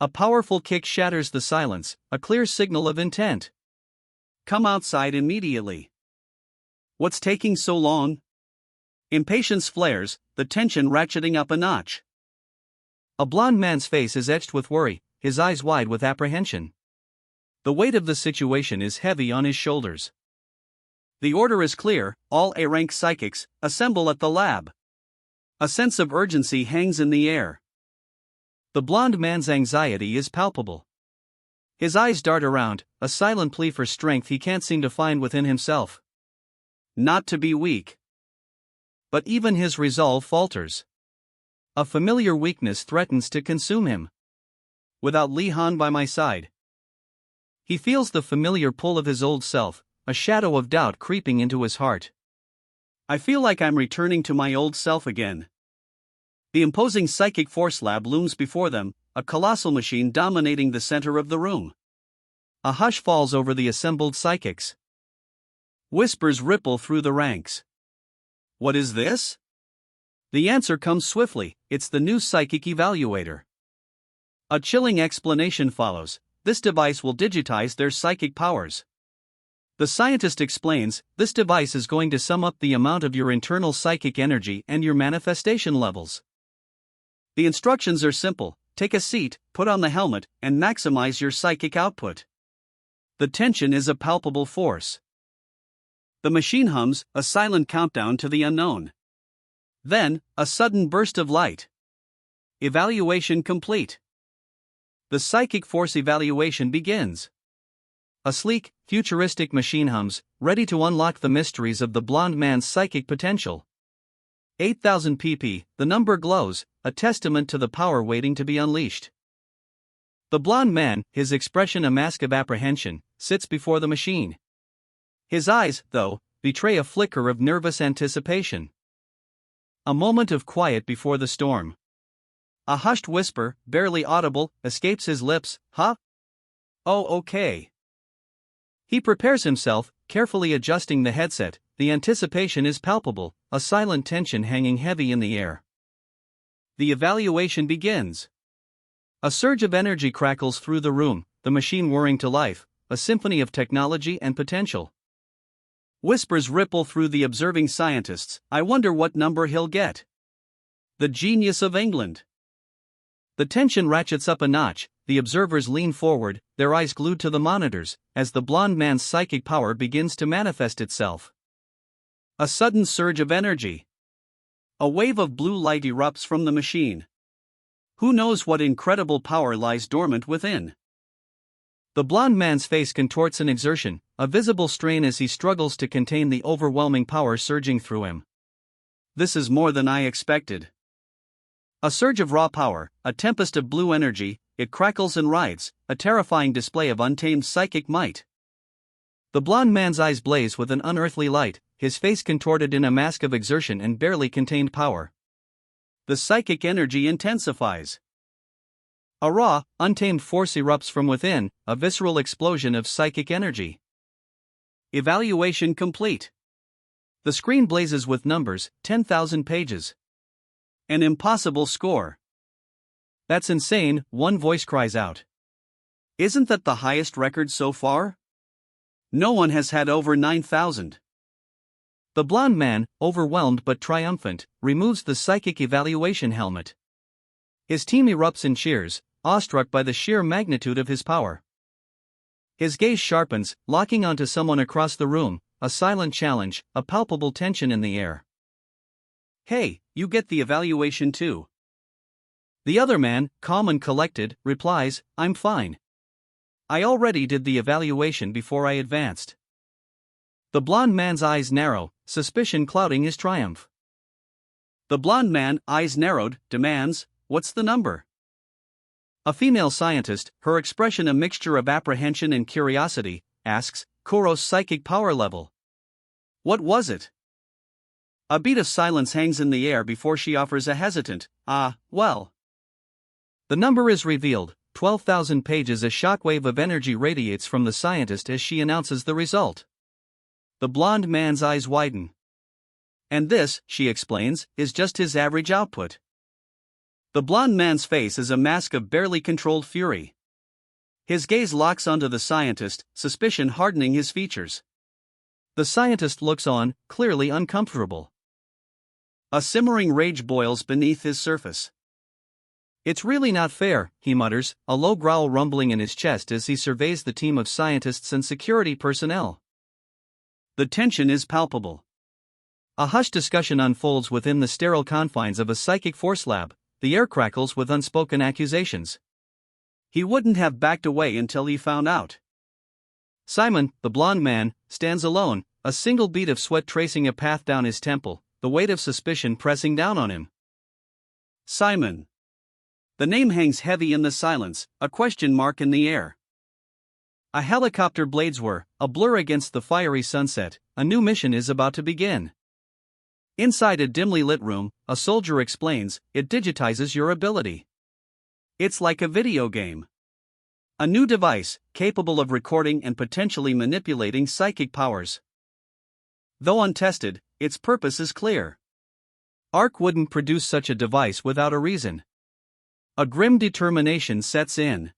A powerful kick shatters the silence, a clear signal of intent. Come outside immediately. What's taking so long? Impatience flares, the tension ratcheting up a notch. A blond man's face is etched with worry, his eyes wide with apprehension. The weight of the situation is heavy on his shoulders. The order is clear, all A-rank psychics, assemble at the lab. A sense of urgency hangs in the air. The blond man's anxiety is palpable. His eyes dart around, a silent plea for strength he can't seem to find within himself. Not to be weak. But even his resolve falters. A familiar weakness threatens to consume him. Without Li Han by my side. He feels the familiar pull of his old self, a shadow of doubt creeping into his heart. I feel like I'm returning to my old self again. The imposing psychic force lab looms before them, a colossal machine dominating the center of the room. A hush falls over the assembled psychics. Whispers ripple through the ranks. What is this? The answer comes swiftly, it's the new psychic evaluator. A chilling explanation follows, this device will digitize their psychic powers. The scientist explains, this device is going to sum up the amount of your internal psychic energy and your manifestation levels. The instructions are simple, take a seat, put on the helmet, and maximize your psychic output. The tension is a palpable force. The machine hums, a silent countdown to the unknown. Then, a sudden burst of light. Evaluation complete. The psychic force evaluation begins. A sleek, futuristic machine hums, ready to unlock the mysteries of the blond man's psychic potential. 8,000 pp, the number glows, a testament to the power waiting to be unleashed. The blond man, his expression a mask of apprehension, sits before the machine. His eyes, though, betray a flicker of nervous anticipation. A moment of quiet before the storm. A hushed whisper, barely audible, escapes his lips, huh? Oh, okay. He prepares himself, carefully adjusting the headset, the anticipation is palpable, a silent tension hanging heavy in the air. The evaluation begins. A surge of energy crackles through the room, the machine whirring to life, a symphony of technology and potential. Whispers ripple through the observing scientists, I wonder what number he'll get. The genius of England. The tension ratchets up a notch, the observers lean forward, their eyes glued to the monitors, as the blonde man's psychic power begins to manifest itself. A sudden surge of energy. A wave of blue light erupts from the machine. Who knows what incredible power lies dormant within? The blonde man's face contorts in exertion, a visible strain as he struggles to contain the overwhelming power surging through him. This is more than I expected. A surge of raw power, a tempest of blue energy, it crackles and writhes, a terrifying display of untamed psychic might. The blonde man's eyes blaze with an unearthly light, his face contorted in a mask of exertion and barely contained power. The psychic energy intensifies. A raw, untamed force erupts from within, a visceral explosion of psychic energy. Evaluation complete. The screen blazes with numbers, 10,000 pages. An impossible score. That's insane, one voice cries out. Isn't that the highest record so far? No one has had over 9,000. The blonde man, overwhelmed but triumphant, removes the psychic evaluation helmet. His team erupts in cheers, awestruck by the sheer magnitude of his power. His gaze sharpens, locking onto someone across the room, a silent challenge, a palpable tension in the air. Hey, you get the evaluation too. The other man, calm and collected, replies, I'm fine. I already did the evaluation before I advanced. The blonde man's eyes narrow, suspicion clouding his triumph. The blonde man, eyes narrowed, demands, what's the number? A female scientist, her expression a mixture of apprehension and curiosity, asks, Kuro's psychic power level. What was it? A beat of silence hangs in the air before she offers a hesitant, well. The number is revealed, 12,000 pages. A shockwave of energy radiates from the scientist as she announces the result. The blonde man's eyes widen. And this, she explains, is just his average output. The blonde man's face is a mask of barely controlled fury. His gaze locks onto the scientist, suspicion hardening his features. The scientist looks on, clearly uncomfortable. A simmering rage boils beneath his surface. It's really not fair, he mutters, a low growl rumbling in his chest as he surveys the team of scientists and security personnel. The tension is palpable. A hushed discussion unfolds within the sterile confines of a psychic force lab, the air crackles with unspoken accusations. He wouldn't have backed away until he found out. Simon, the blonde man, stands alone, a single bead of sweat tracing a path down his temple, the weight of suspicion pressing down on him. Simon. The name hangs heavy in the silence, a question mark in the air. A helicopter blades whir, a blur against the fiery sunset, a new mission is about to begin. Inside a dimly lit room, a soldier explains, it digitizes your ability. It's like a video game. A new device, capable of recording and potentially manipulating psychic powers. Though untested, its purpose is clear. ARC wouldn't produce such a device without a reason. A grim determination sets in.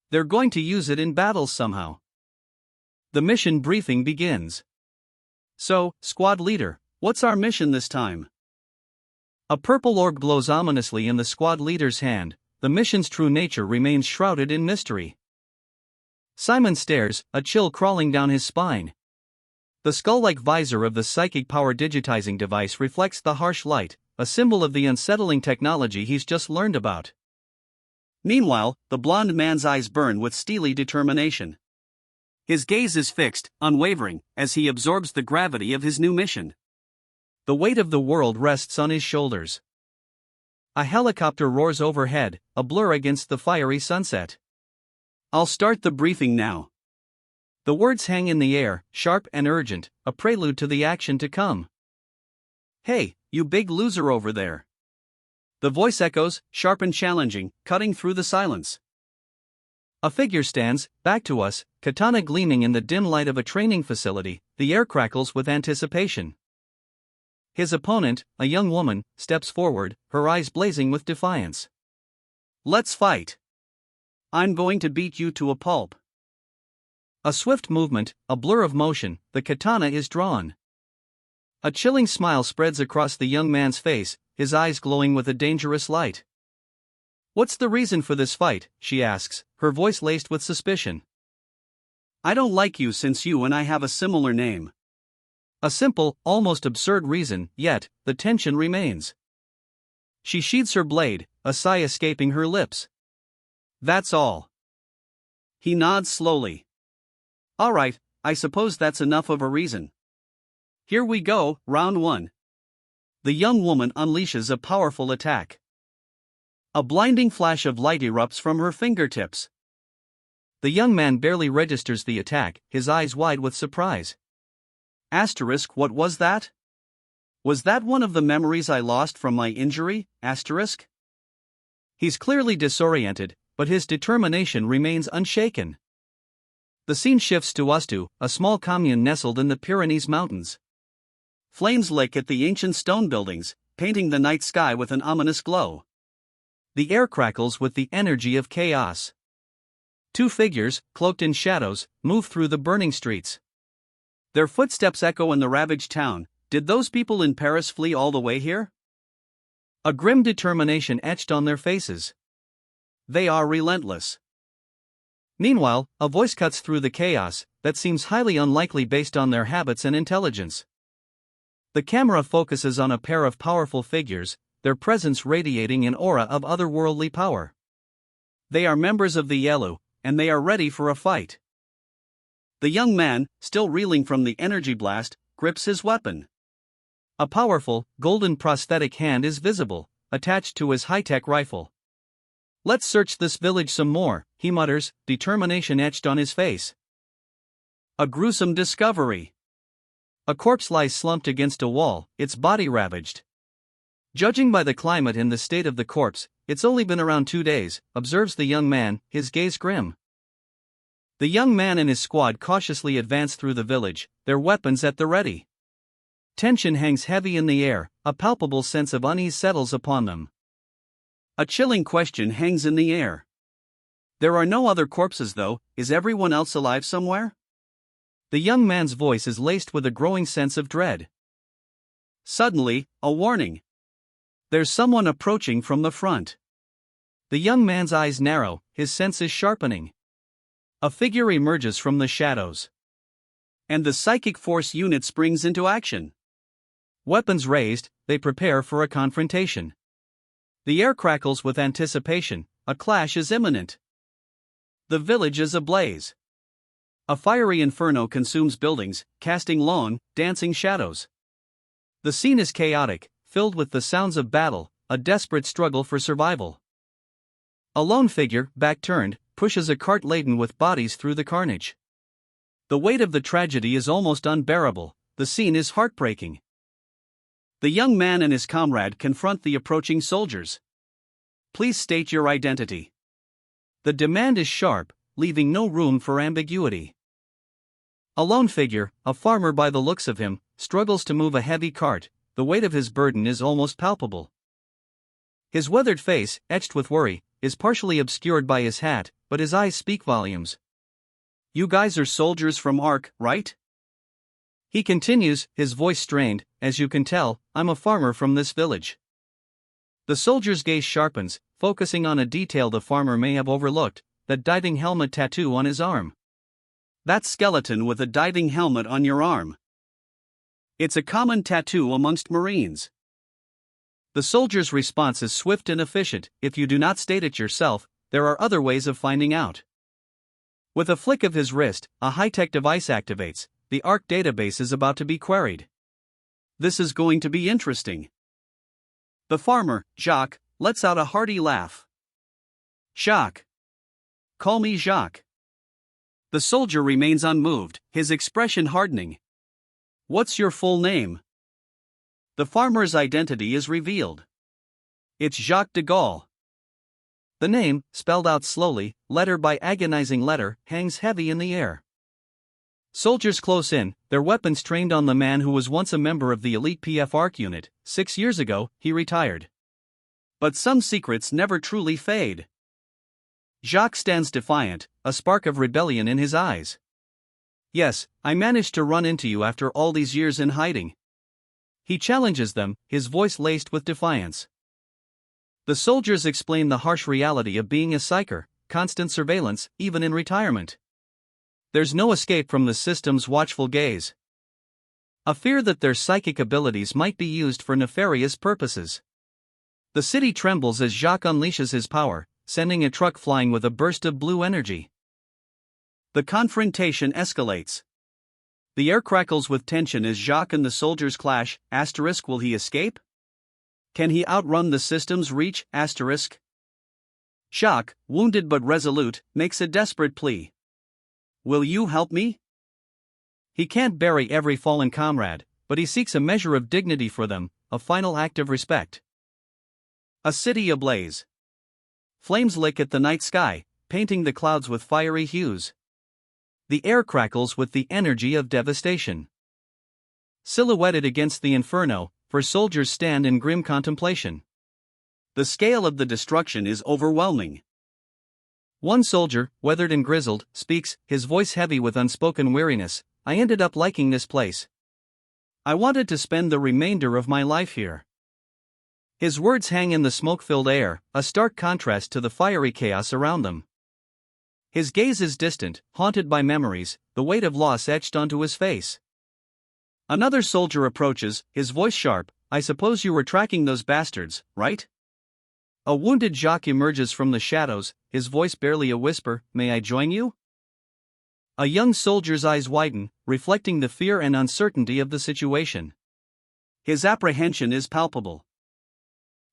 They're going to use it in battles somehow. The mission briefing begins. So, squad leader, what's our mission this time? A purple orb glows ominously in the squad leader's hand, the mission's true nature remains shrouded in mystery. Simon stares, a chill crawling down his spine. The skull-like visor of the psychic power digitizing device reflects the harsh light, a symbol of the unsettling technology he's just learned about. Meanwhile, the blonde man's eyes burn with steely determination. His gaze is fixed, unwavering, as he absorbs the gravity of his new mission. The weight of the world rests on his shoulders. A helicopter roars overhead, a blur against the fiery sunset. I'll start the briefing now. The words hang in the air, sharp and urgent, a prelude to the action to come. Hey, you big loser over there. The voice echoes, sharp and challenging, cutting through the silence. A figure stands, back to us, katana gleaming in the dim light of a training facility, the air crackles with anticipation. His opponent, a young woman, steps forward, her eyes blazing with defiance. Let's fight. I'm going to beat you to a pulp. A swift movement, a blur of motion, the katana is drawn. A chilling smile spreads across the young man's face, his eyes glowing with a dangerous light. "What's the reason for this fight?" she asks, her voice laced with suspicion. "I don't like you since you and I have a similar name." A simple, almost absurd reason, yet, the tension remains. She sheathes her blade, a sigh escaping her lips. "That's all." He nods slowly. "All right, I suppose that's enough of a reason. Here we go, round 1. The young woman unleashes a powerful attack. A blinding flash of light erupts from her fingertips. The young man barely registers the attack, his eyes wide with surprise. Asterisk, what was that? Was that one of the memories I lost from my injury? Asterisk? He's clearly disoriented, but his determination remains unshaken. The scene shifts to Ustu, a small commune nestled in the Pyrenees Mountains. Flames lick at the ancient stone buildings, painting the night sky with an ominous glow. The air crackles with the energy of chaos. Two figures, cloaked in shadows, move through the burning streets. Their footsteps echo in the ravaged town. Did those people in Paris flee all the way here? A grim determination etched on their faces. They are relentless. Meanwhile, a voice cuts through the chaos that seems highly unlikely based on their habits and intelligence. The camera focuses on a pair of powerful figures, their presence radiating an aura of otherworldly power. They are members of the Yelu, and they are ready for a fight. The young man, still reeling from the energy blast, grips his weapon. A powerful, golden prosthetic hand is visible, attached to his high-tech rifle. "Let's search this village some more," he mutters, determination etched on his face. A gruesome discovery. A corpse lies slumped against a wall, its body ravaged. "Judging by the climate and the state of the corpse, it's only been around 2 days," observes the young man, his gaze grim. The young man and his squad cautiously advance through the village, their weapons at the ready. Tension hangs heavy in the air, a palpable sense of unease settles upon them. A chilling question hangs in the air. There are no other corpses though, is everyone else alive somewhere? The young man's voice is laced with a growing sense of dread. Suddenly, a warning. There's someone approaching from the front. The young man's eyes narrow, his senses sharpening. A figure emerges from the shadows. And the psychic force unit springs into action. Weapons raised, they prepare for a confrontation. The air crackles with anticipation, a clash is imminent. The village is ablaze. A fiery inferno consumes buildings, casting long, dancing shadows. The scene is chaotic, filled with the sounds of battle, a desperate struggle for survival. A lone figure, back turned, pushes a cart laden with bodies through the carnage. The weight of the tragedy is almost unbearable, the scene is heartbreaking. The young man and his comrade confront the approaching soldiers. "Please state your identity." The demand is sharp, leaving no room for ambiguity. A lone figure, a farmer by the looks of him, struggles to move a heavy cart, the weight of his burden is almost palpable. His weathered face, etched with worry, is partially obscured by his hat, but his eyes speak volumes. "You guys are soldiers from Ark, right?" He continues, his voice strained, "As you can tell, I'm a farmer from this village." The soldier's gaze sharpens, focusing on a detail the farmer may have overlooked, that diving helmet tattoo on his arm. "That skeleton with a diving helmet on your arm. It's a common tattoo amongst Marines." The soldier's response is swift and efficient. "If you do not state it yourself, there are other ways of finding out." With a flick of his wrist, a high-tech device activates. The Ark database is about to be queried. This is going to be interesting. The farmer, Jacques, lets out a hearty laugh. "Jacques. Call me Jacques." The soldier remains unmoved, his expression hardening. "What's your full name?" The farmer's identity is revealed. It's Jacques de Gaulle. The name, spelled out slowly, letter by agonizing letter, hangs heavy in the air. Soldiers close in, their weapons trained on the man who was once a member of the elite PF Ark unit. 6 years ago, he retired. But some secrets never truly fade. Jacques stands defiant, a spark of rebellion in his eyes. Yes, I managed to run into you after all these years in hiding. He challenges them, his voice laced with defiance. The soldiers explain the harsh reality of being a psyker, constant surveillance, even in retirement. There's no escape from the system's watchful gaze. A fear that their psychic abilities might be used for nefarious purposes. The city trembles as Jacques unleashes his power, sending a truck flying with a burst of blue energy. The confrontation escalates. The air crackles with tension as Jacques and the soldiers clash. Will he escape? Can he outrun the system's reach? Jacques, wounded but resolute, makes a desperate plea. Will you help me? He can't bury every fallen comrade, but he seeks a measure of dignity for them, a final act of respect. A city ablaze. Flames lick at the night sky, painting the clouds with fiery hues. The air crackles with the energy of devastation. Silhouetted against the inferno, four soldiers stand in grim contemplation. The scale of the destruction is overwhelming. One soldier, weathered and grizzled, speaks, his voice heavy with unspoken weariness. I ended up liking this place. I wanted to spend the remainder of my life here. His words hang in the smoke-filled air, a stark contrast to the fiery chaos around them. His gaze is distant, haunted by memories, the weight of loss etched onto his face. Another soldier approaches, his voice sharp. I suppose you were tracking those bastards, right? A wounded Jacques emerges from the shadows, his voice barely a whisper. May I join you? A young soldier's eyes widen, reflecting the fear and uncertainty of the situation. His apprehension is palpable.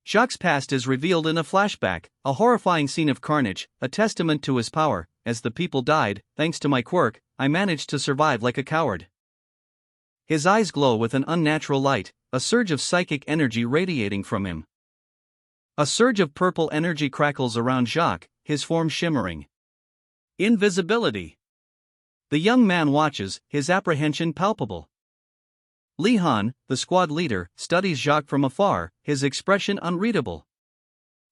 Jacques' past is revealed in a flashback, a horrifying scene of carnage, a testament to his power. As the people died, thanks to my quirk, I managed to survive like a coward. His eyes glow with an unnatural light, a surge of psychic energy radiating from him. A surge of purple energy crackles around Jacques, his form shimmering. Invisibility. The young man watches, his apprehension palpable. Li Han, the squad leader, studies Jacques from afar, his expression unreadable.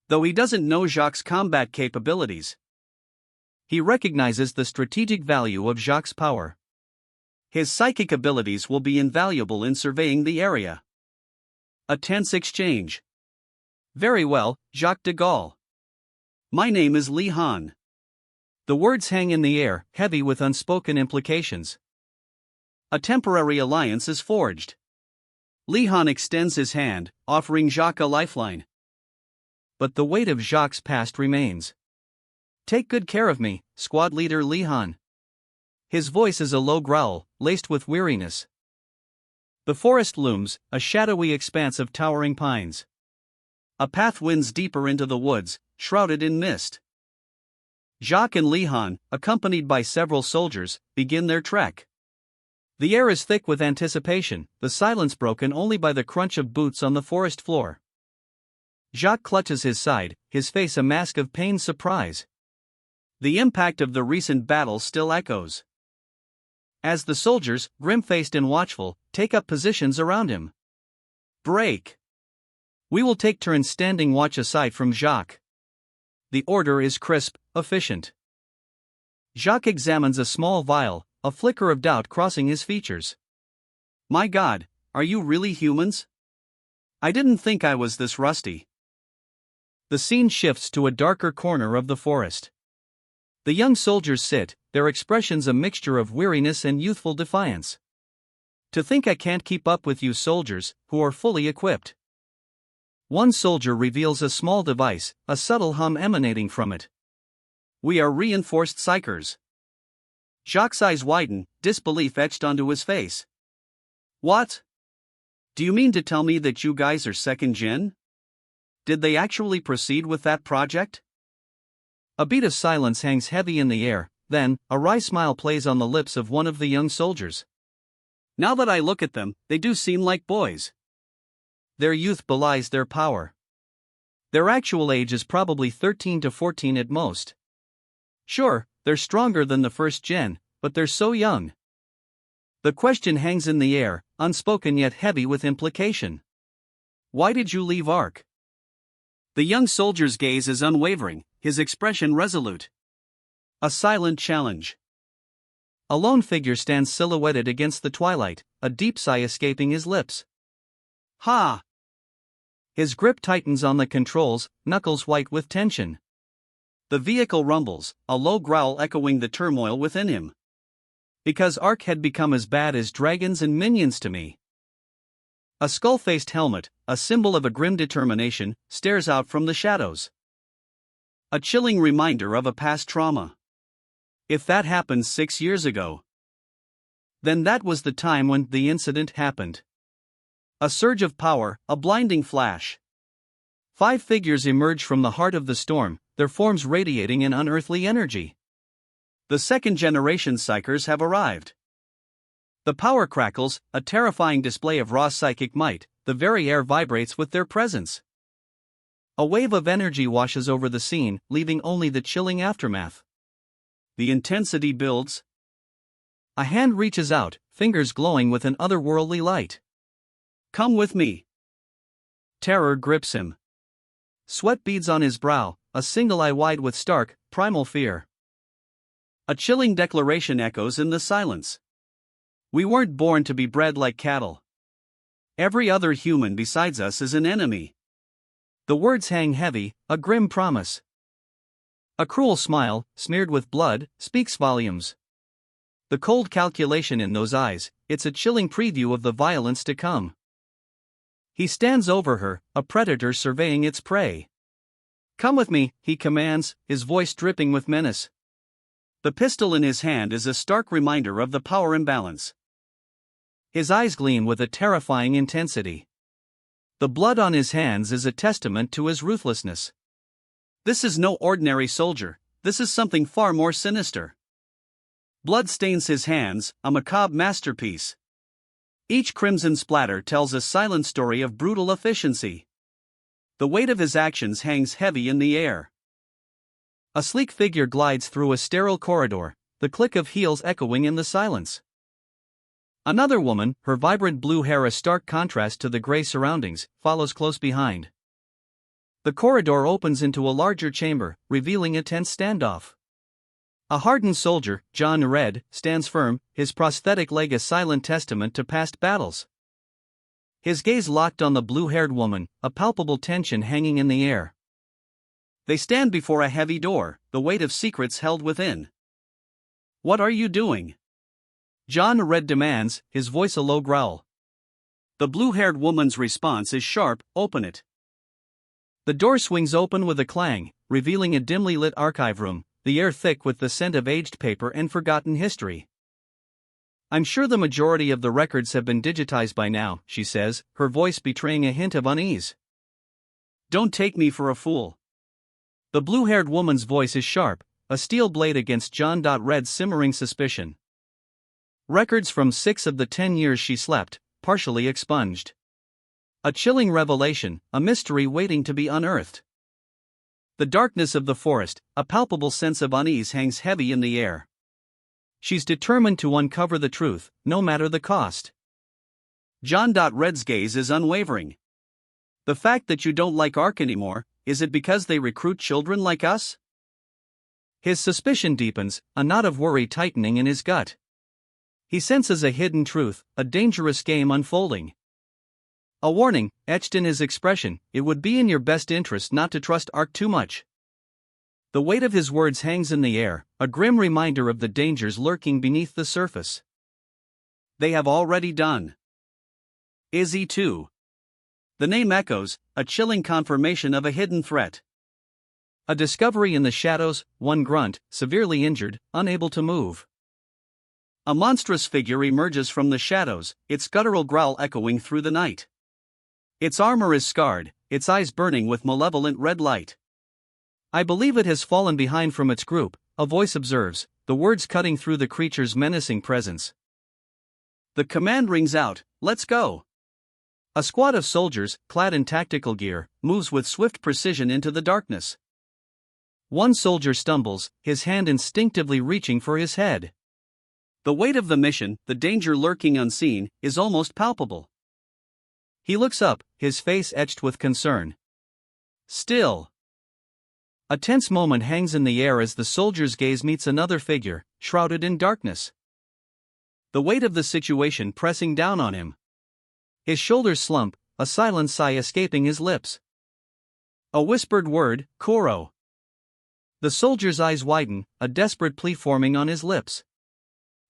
Though he doesn't know Jacques' combat capabilities, he recognizes the strategic value of Jacques' power. His psychic abilities will be invaluable in surveying the area. A tense exchange. Very well, Jacques de Gaulle. My name is Li Han. The words hang in the air, heavy with unspoken implications. A temporary alliance is forged. Li Han extends his hand, offering Jacques a lifeline. But the weight of Jacques' past remains. Take good care of me, squad leader Li Han. His voice is a low growl, laced with weariness. The forest looms, a shadowy expanse of towering pines. A path winds deeper into the woods, shrouded in mist. Jacques and Li Han, accompanied by several soldiers, begin their trek. The air is thick with anticipation, the silence broken only by the crunch of boots on the forest floor. Jacques clutches his side, his face a mask of pained surprise. The impact of the recent battle still echoes. As the soldiers, grim-faced and watchful, take up positions around him. Break. We will take turns standing watch aside from Jacques. The order is crisp, efficient. Jacques examines a small vial, a flicker of doubt crossing his features. My God, are you really humans? I didn't think I was this rusty. The scene shifts to a darker corner of the forest. The young soldiers sit, their expressions a mixture of weariness and youthful defiance. To think I can't keep up with you soldiers, who are fully equipped. One soldier reveals a small device, a subtle hum emanating from it. We are reinforced psychers. Jacques' eyes widen, disbelief etched onto his face. What? Do you mean to tell me that you guys are second gen? Did they actually proceed with that project? A beat of silence hangs heavy in the air, then, a wry smile plays on the lips of one of the young soldiers. Now that I look at them, they do seem like boys. Their youth belies their power. Their actual age is probably 13 to 14 at most. Sure, they're stronger than the first gen, but they're so young. The question hangs in the air, unspoken yet heavy with implication. Why did you leave Ark? The young soldier's gaze is unwavering, his expression resolute. A silent challenge. A lone figure stands silhouetted against the twilight, a deep sigh escaping his lips. Ha! His grip tightens on the controls, knuckles white with tension. The vehicle rumbles, a low growl echoing the turmoil within him. Because Ark had become as bad as dragons and minions to me. A skull-faced helmet, a symbol of a grim determination, stares out from the shadows. A chilling reminder of a past trauma. If that happened 6 years ago, then that was the time when the incident happened. A surge of power, a blinding flash. 5 figures emerge from the heart of the storm, their forms radiating an unearthly energy. The second-generation psychers have arrived. The power crackles, a terrifying display of raw psychic might, the very air vibrates with their presence. A wave of energy washes over the scene, leaving only the chilling aftermath. The intensity builds. A hand reaches out, fingers glowing with an otherworldly light. Come with me. Terror grips him. Sweat beads on his brow, a single eye wide with stark, primal fear. A chilling declaration echoes in the silence. We weren't born to be bred like cattle. Every other human besides us is an enemy. The words hang heavy, a grim promise. A cruel smile, smeared with blood, speaks volumes. The cold calculation in those eyes, it's a chilling preview of the violence to come. He stands over her, a predator surveying its prey. Come with me, he commands, his voice dripping with menace. The pistol in his hand is a stark reminder of the power imbalance. His eyes gleam with a terrifying intensity. The blood on his hands is a testament to his ruthlessness. This is no ordinary soldier, this is something far more sinister. Blood stains his hands, a macabre masterpiece. Each crimson splatter tells a silent story of brutal efficiency. The weight of his actions hangs heavy in the air. A sleek figure glides through a sterile corridor, the click of heels echoing in the silence. Another woman, her vibrant blue hair a stark contrast to the gray surroundings, follows close behind. The corridor opens into a larger chamber, revealing a tense standoff. A hardened soldier, John Red, stands firm, his prosthetic leg a silent testament to past battles. His gaze locked on the blue-haired woman, a palpable tension hanging in the air. They stand before a heavy door, the weight of secrets held within. What are you doing? John Red demands, his voice a low growl. The blue-haired woman's response is sharp, open it. The door swings open with a clang, revealing a dimly lit archive room, the air thick with the scent of aged paper and forgotten history. I'm sure the majority of the records have been digitized by now, she says, her voice betraying a hint of unease. Don't take me for a fool. The blue-haired woman's voice is sharp, a steel blade against John Red's simmering suspicion. Records from 6 of the 10 years she slept, partially expunged. A chilling revelation, a mystery waiting to be unearthed. The darkness of the forest, a palpable sense of unease hangs heavy in the air. She's determined to uncover the truth, no matter the cost. John Red's gaze is unwavering. The fact that you don't like Ark anymore, is it because they recruit children like us? His suspicion deepens, a knot of worry tightening in his gut. He senses a hidden truth, a dangerous game unfolding. A warning, etched in his expression, it would be in your best interest not to trust Ark too much. The weight of his words hangs in the air, a grim reminder of the dangers lurking beneath the surface. They have already done. Izzy too. The name echoes, a chilling confirmation of a hidden threat. A discovery in the shadows, one grunt, severely injured, unable to move. A monstrous figure emerges from the shadows, its guttural growl echoing through the night. Its armor is scarred, its eyes burning with malevolent red light. I believe it has fallen behind from its group, a voice observes, the words cutting through the creature's menacing presence. The command rings out, let's go. A squad of soldiers, clad in tactical gear, moves with swift precision into the darkness. One soldier stumbles, his hand instinctively reaching for his head. The weight of the mission, the danger lurking unseen, is almost palpable. He looks up, his face etched with concern. Still. A tense moment hangs in the air as the soldier's gaze meets another figure, shrouded in darkness. the weight of the situation pressing down on him. His shoulders slump, a silent sigh escaping his lips. A whispered word, Koro. The soldier's eyes widen, a desperate plea forming on his lips.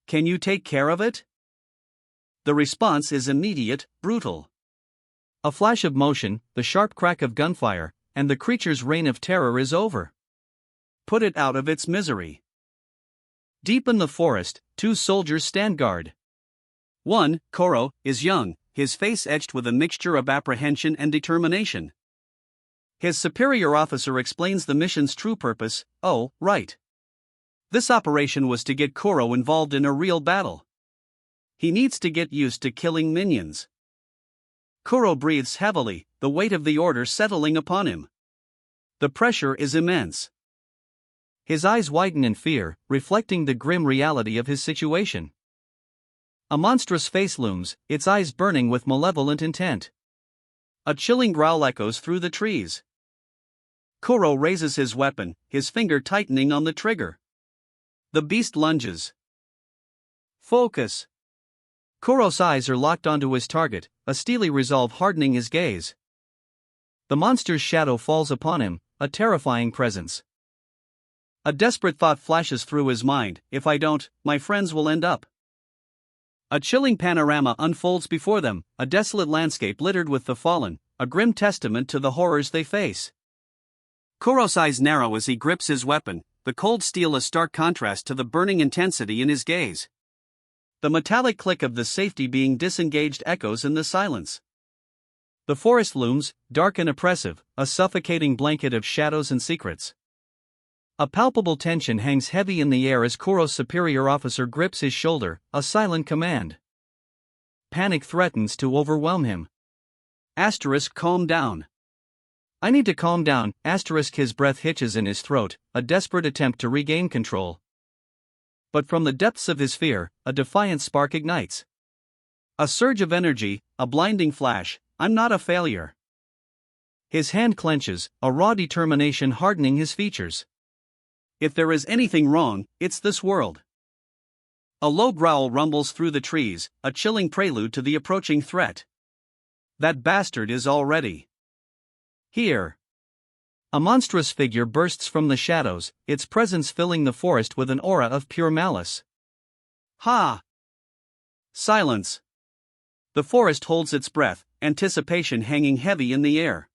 Can you take care of it? The response is immediate, brutal. A flash of motion, the sharp crack of gunfire, and the creature's reign of terror is over. Put it out of its misery. Deep in the forest, two soldiers stand guard. One, Koro, is young, his face etched with a mixture of apprehension and determination. His superior officer explains the mission's true purpose. Oh, right. This operation was to get Koro involved in a real battle. He needs to get used to killing minions. Koro breathes heavily, the weight of the order settling upon him. The pressure is immense. His eyes widen in fear, reflecting the grim reality of his situation. A monstrous face looms, its eyes burning with malevolent intent. A chilling growl echoes through the trees. Koro raises his weapon, his finger tightening on the trigger. The beast lunges. Focus. Koro's eyes are locked onto his target, a steely resolve hardening his gaze. The monster's shadow falls upon him, a terrifying presence. A desperate thought flashes through his mind: if I don't, my friends will end up. A chilling panorama unfolds before them, a desolate landscape littered with the fallen, a grim testament to the horrors they face. Koro's eyes narrow as he grips his weapon, the cold steel a stark contrast to the burning intensity in his gaze. The metallic click of the safety being disengaged echoes in the silence. The forest looms, dark and oppressive, a suffocating blanket of shadows and secrets. A palpable tension hangs heavy in the air as Koro's superior officer grips his shoulder, a silent command. Panic threatens to overwhelm him. Calm down. I need to calm down. His breath hitches in his throat, a desperate attempt to regain control. But from the depths of his fear, a defiant spark ignites. A surge of energy, a blinding flash. I'm not a failure. His hand clenches, a raw determination hardening his features. If there is anything wrong, it's this world. A low growl rumbles through the trees, a chilling prelude to the approaching threat. That bastard is already here. A monstrous figure bursts from the shadows, its presence filling the forest with an aura of pure malice. Ha! Silence. The forest holds its breath, anticipation hanging heavy in the air.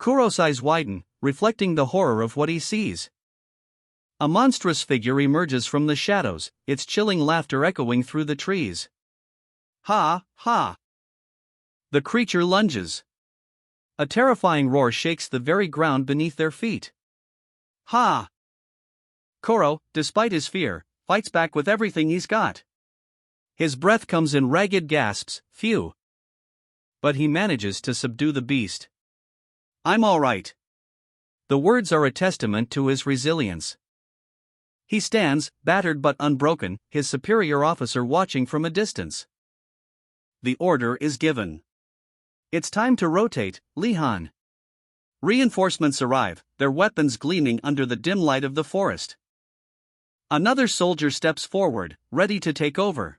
Kuro's eyes widen, reflecting the horror of what he sees. A monstrous figure emerges from the shadows, its chilling laughter echoing through the trees. Ha, ha! The creature lunges. A terrifying roar shakes the very ground beneath their feet. Ha! Koro, despite his fear, fights back with everything he's got. His breath comes in ragged gasps, phew. But he manages to subdue the beast. I'm all right. The words are a testament to his resilience. He stands, battered but unbroken, his superior officer watching from a distance. The order is given. It's time to rotate, Lihan. Reinforcements arrive, their weapons gleaming under the dim light of the forest. Another soldier steps forward, ready to take over.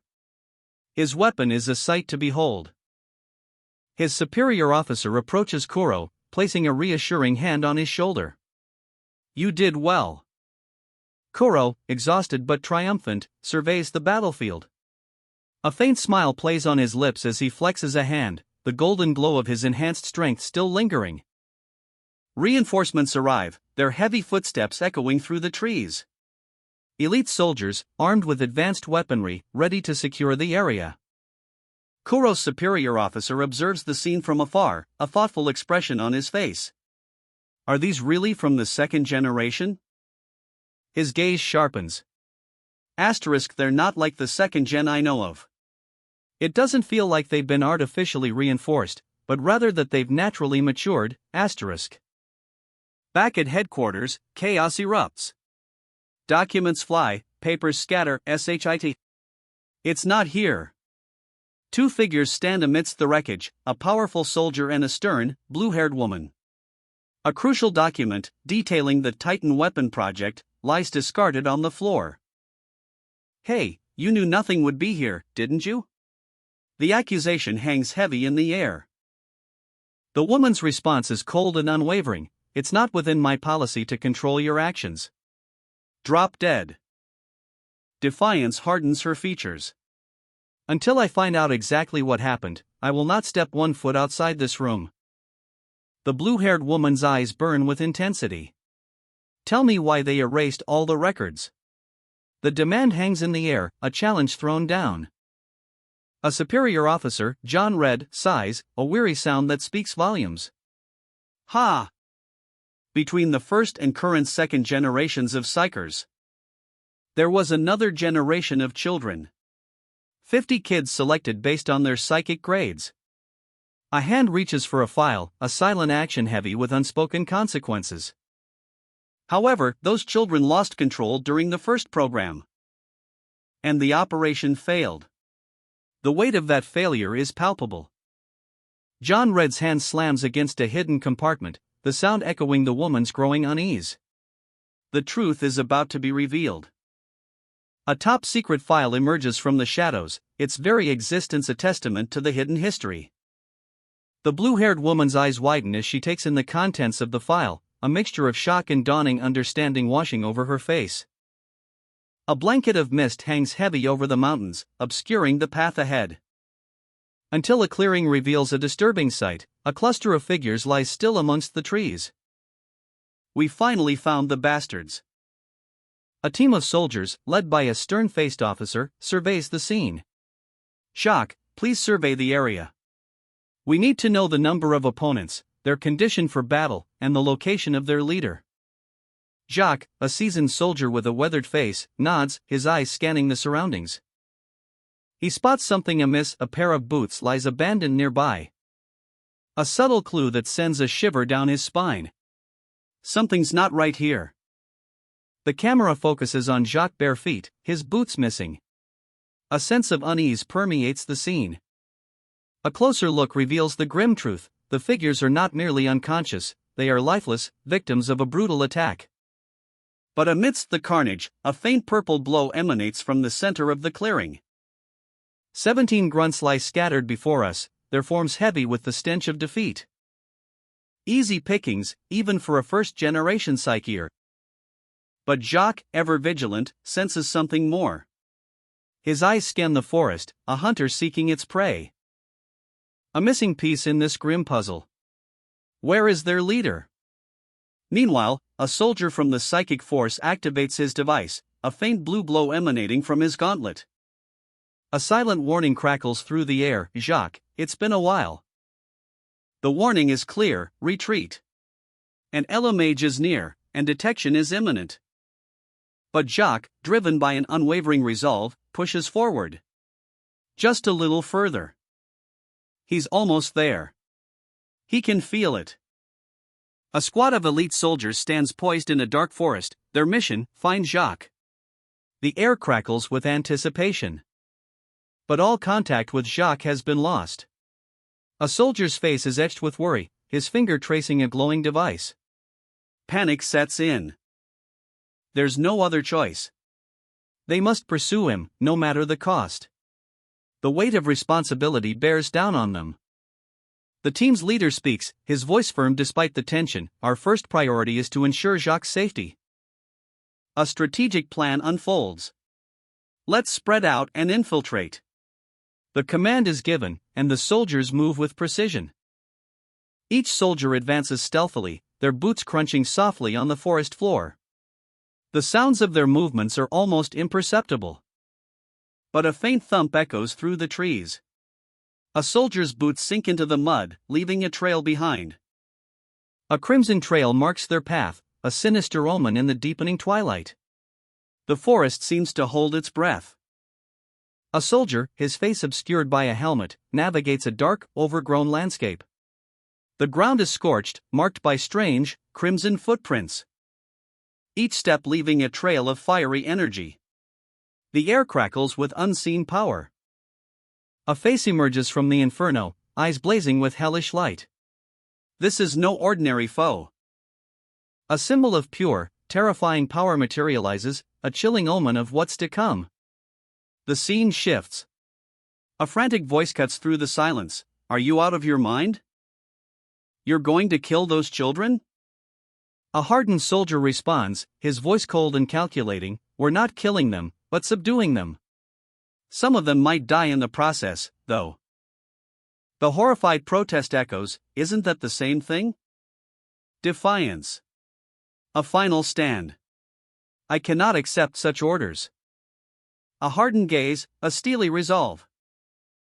His weapon is a sight to behold. His superior officer approaches Kuro, placing a reassuring hand on his shoulder. You did well. Kuro, exhausted but triumphant, surveys the battlefield. A faint smile plays on his lips as he flexes a hand, the golden glow of his enhanced strength still lingering. Reinforcements arrive, their heavy footsteps echoing through the trees. Elite soldiers, armed with advanced weaponry, ready to secure the area. Kuro's superior officer observes the scene from afar, a thoughtful expression on his face. Are these really from the second generation? His gaze sharpens. They're not like the second gen I know of. It doesn't feel like they've been artificially reinforced, but rather that they've naturally matured. Back at headquarters, chaos erupts. Documents fly, papers scatter, It's not here. Two figures stand amidst the wreckage, a powerful soldier and a stern, blue-haired woman. A crucial document, detailing the Titan weapon project, lies discarded on the floor. Hey, you knew nothing would be here, didn't you? The accusation hangs heavy in the air. The woman's response is cold and unwavering. It's not within my policy to control your actions. Drop dead. Defiance hardens her features. Until I find out exactly what happened, I will not step 1 foot outside this room. The blue-haired woman's eyes burn with intensity. Tell me why they erased all the records. The demand hangs in the air, a challenge thrown down. A superior officer, John Red, sighs, a weary sound that speaks volumes. Ha! Between the first and current second generations of psychers, there was another generation of children. 50 kids selected based on their psychic grades. A hand reaches for a file, a silent action heavy with unspoken consequences. However, those children lost control during the first program. And the operation failed. The weight of that failure is palpable. John Red's hand slams against a hidden compartment, the sound echoing the woman's growing unease. The truth is about to be revealed. A top-secret file emerges from the shadows, its very existence a testament to the hidden history. The blue-haired woman's eyes widen as she takes in the contents of the file, a mixture of shock and dawning understanding washing over her face. A blanket of mist hangs heavy over the mountains, obscuring the path ahead. Until a clearing reveals a disturbing sight, a cluster of figures lies still amongst the trees. We finally found the bastards. A team of soldiers, led by a stern-faced officer, surveys the scene. Jacques, please survey the area. We need to know the number of opponents, their condition for battle, and the location of their leader. Jacques, a seasoned soldier with a weathered face, nods, his eyes scanning the surroundings. He spots something amiss. A pair of boots lies abandoned nearby. A subtle clue that sends a shiver down his spine. Something's not right here. The camera focuses on Jacques' bare feet, his boots missing. A sense of unease permeates the scene. A closer look reveals the grim truth: the figures are not merely unconscious, they are lifeless, victims of a brutal attack. But amidst the carnage, a faint purple glow emanates from the center of the clearing. 17 grunts lie scattered before us, their forms heavy with the stench of defeat. Easy pickings, even for a first-generation psychier. But Jacques, ever vigilant, senses something more. His eyes scan the forest, a hunter seeking its prey. A missing piece in this grim puzzle. Where is their leader? Meanwhile, a soldier from the psychic force activates his device, a faint blue glow emanating from his gauntlet. A silent warning crackles through the air. Jacques, it's been a while. The warning is clear: retreat. An Elamage is near, and detection is imminent. But Jacques, driven by an unwavering resolve, pushes forward. Just a little further. He's almost there. He can feel it. A squad of elite soldiers stands poised in a dark forest, their mission: find Jacques. The air crackles with anticipation. But all contact with Jacques has been lost. A soldier's face is etched with worry, his finger tracing a glowing device. Panic sets in. There's no other choice. They must pursue him, no matter the cost. The weight of responsibility bears down on them. The team's leader speaks, his voice firm despite the tension: our first priority is to ensure Jacques' safety. A strategic plan unfolds. Let's spread out and infiltrate. The command is given, and the soldiers move with precision. Each soldier advances stealthily, their boots crunching softly on the forest floor. The sounds of their movements are almost imperceptible. But a faint thump echoes through the trees. A soldier's boots sink into the mud, leaving a trail behind. A crimson trail marks their path, a sinister omen in the deepening twilight. The forest seems to hold its breath. A soldier, his face obscured by a helmet, navigates a dark, overgrown landscape. The ground is scorched, marked by strange, crimson footprints. Each step leaving a trail of fiery energy. The air crackles with unseen power. A face emerges from the inferno, eyes blazing with hellish light. This is no ordinary foe. A symbol of pure, terrifying power materializes, a chilling omen of what's to come. The scene shifts. A frantic voice cuts through the silence. Are you out of your mind? You're going to kill those children? A hardened soldier responds, his voice cold and calculating. We're not killing them, but subduing them. Some of them might die in the process, though. The horrified protest echoes, isn't that the same thing? Defiance. A final stand. I cannot accept such orders. A hardened gaze, a steely resolve.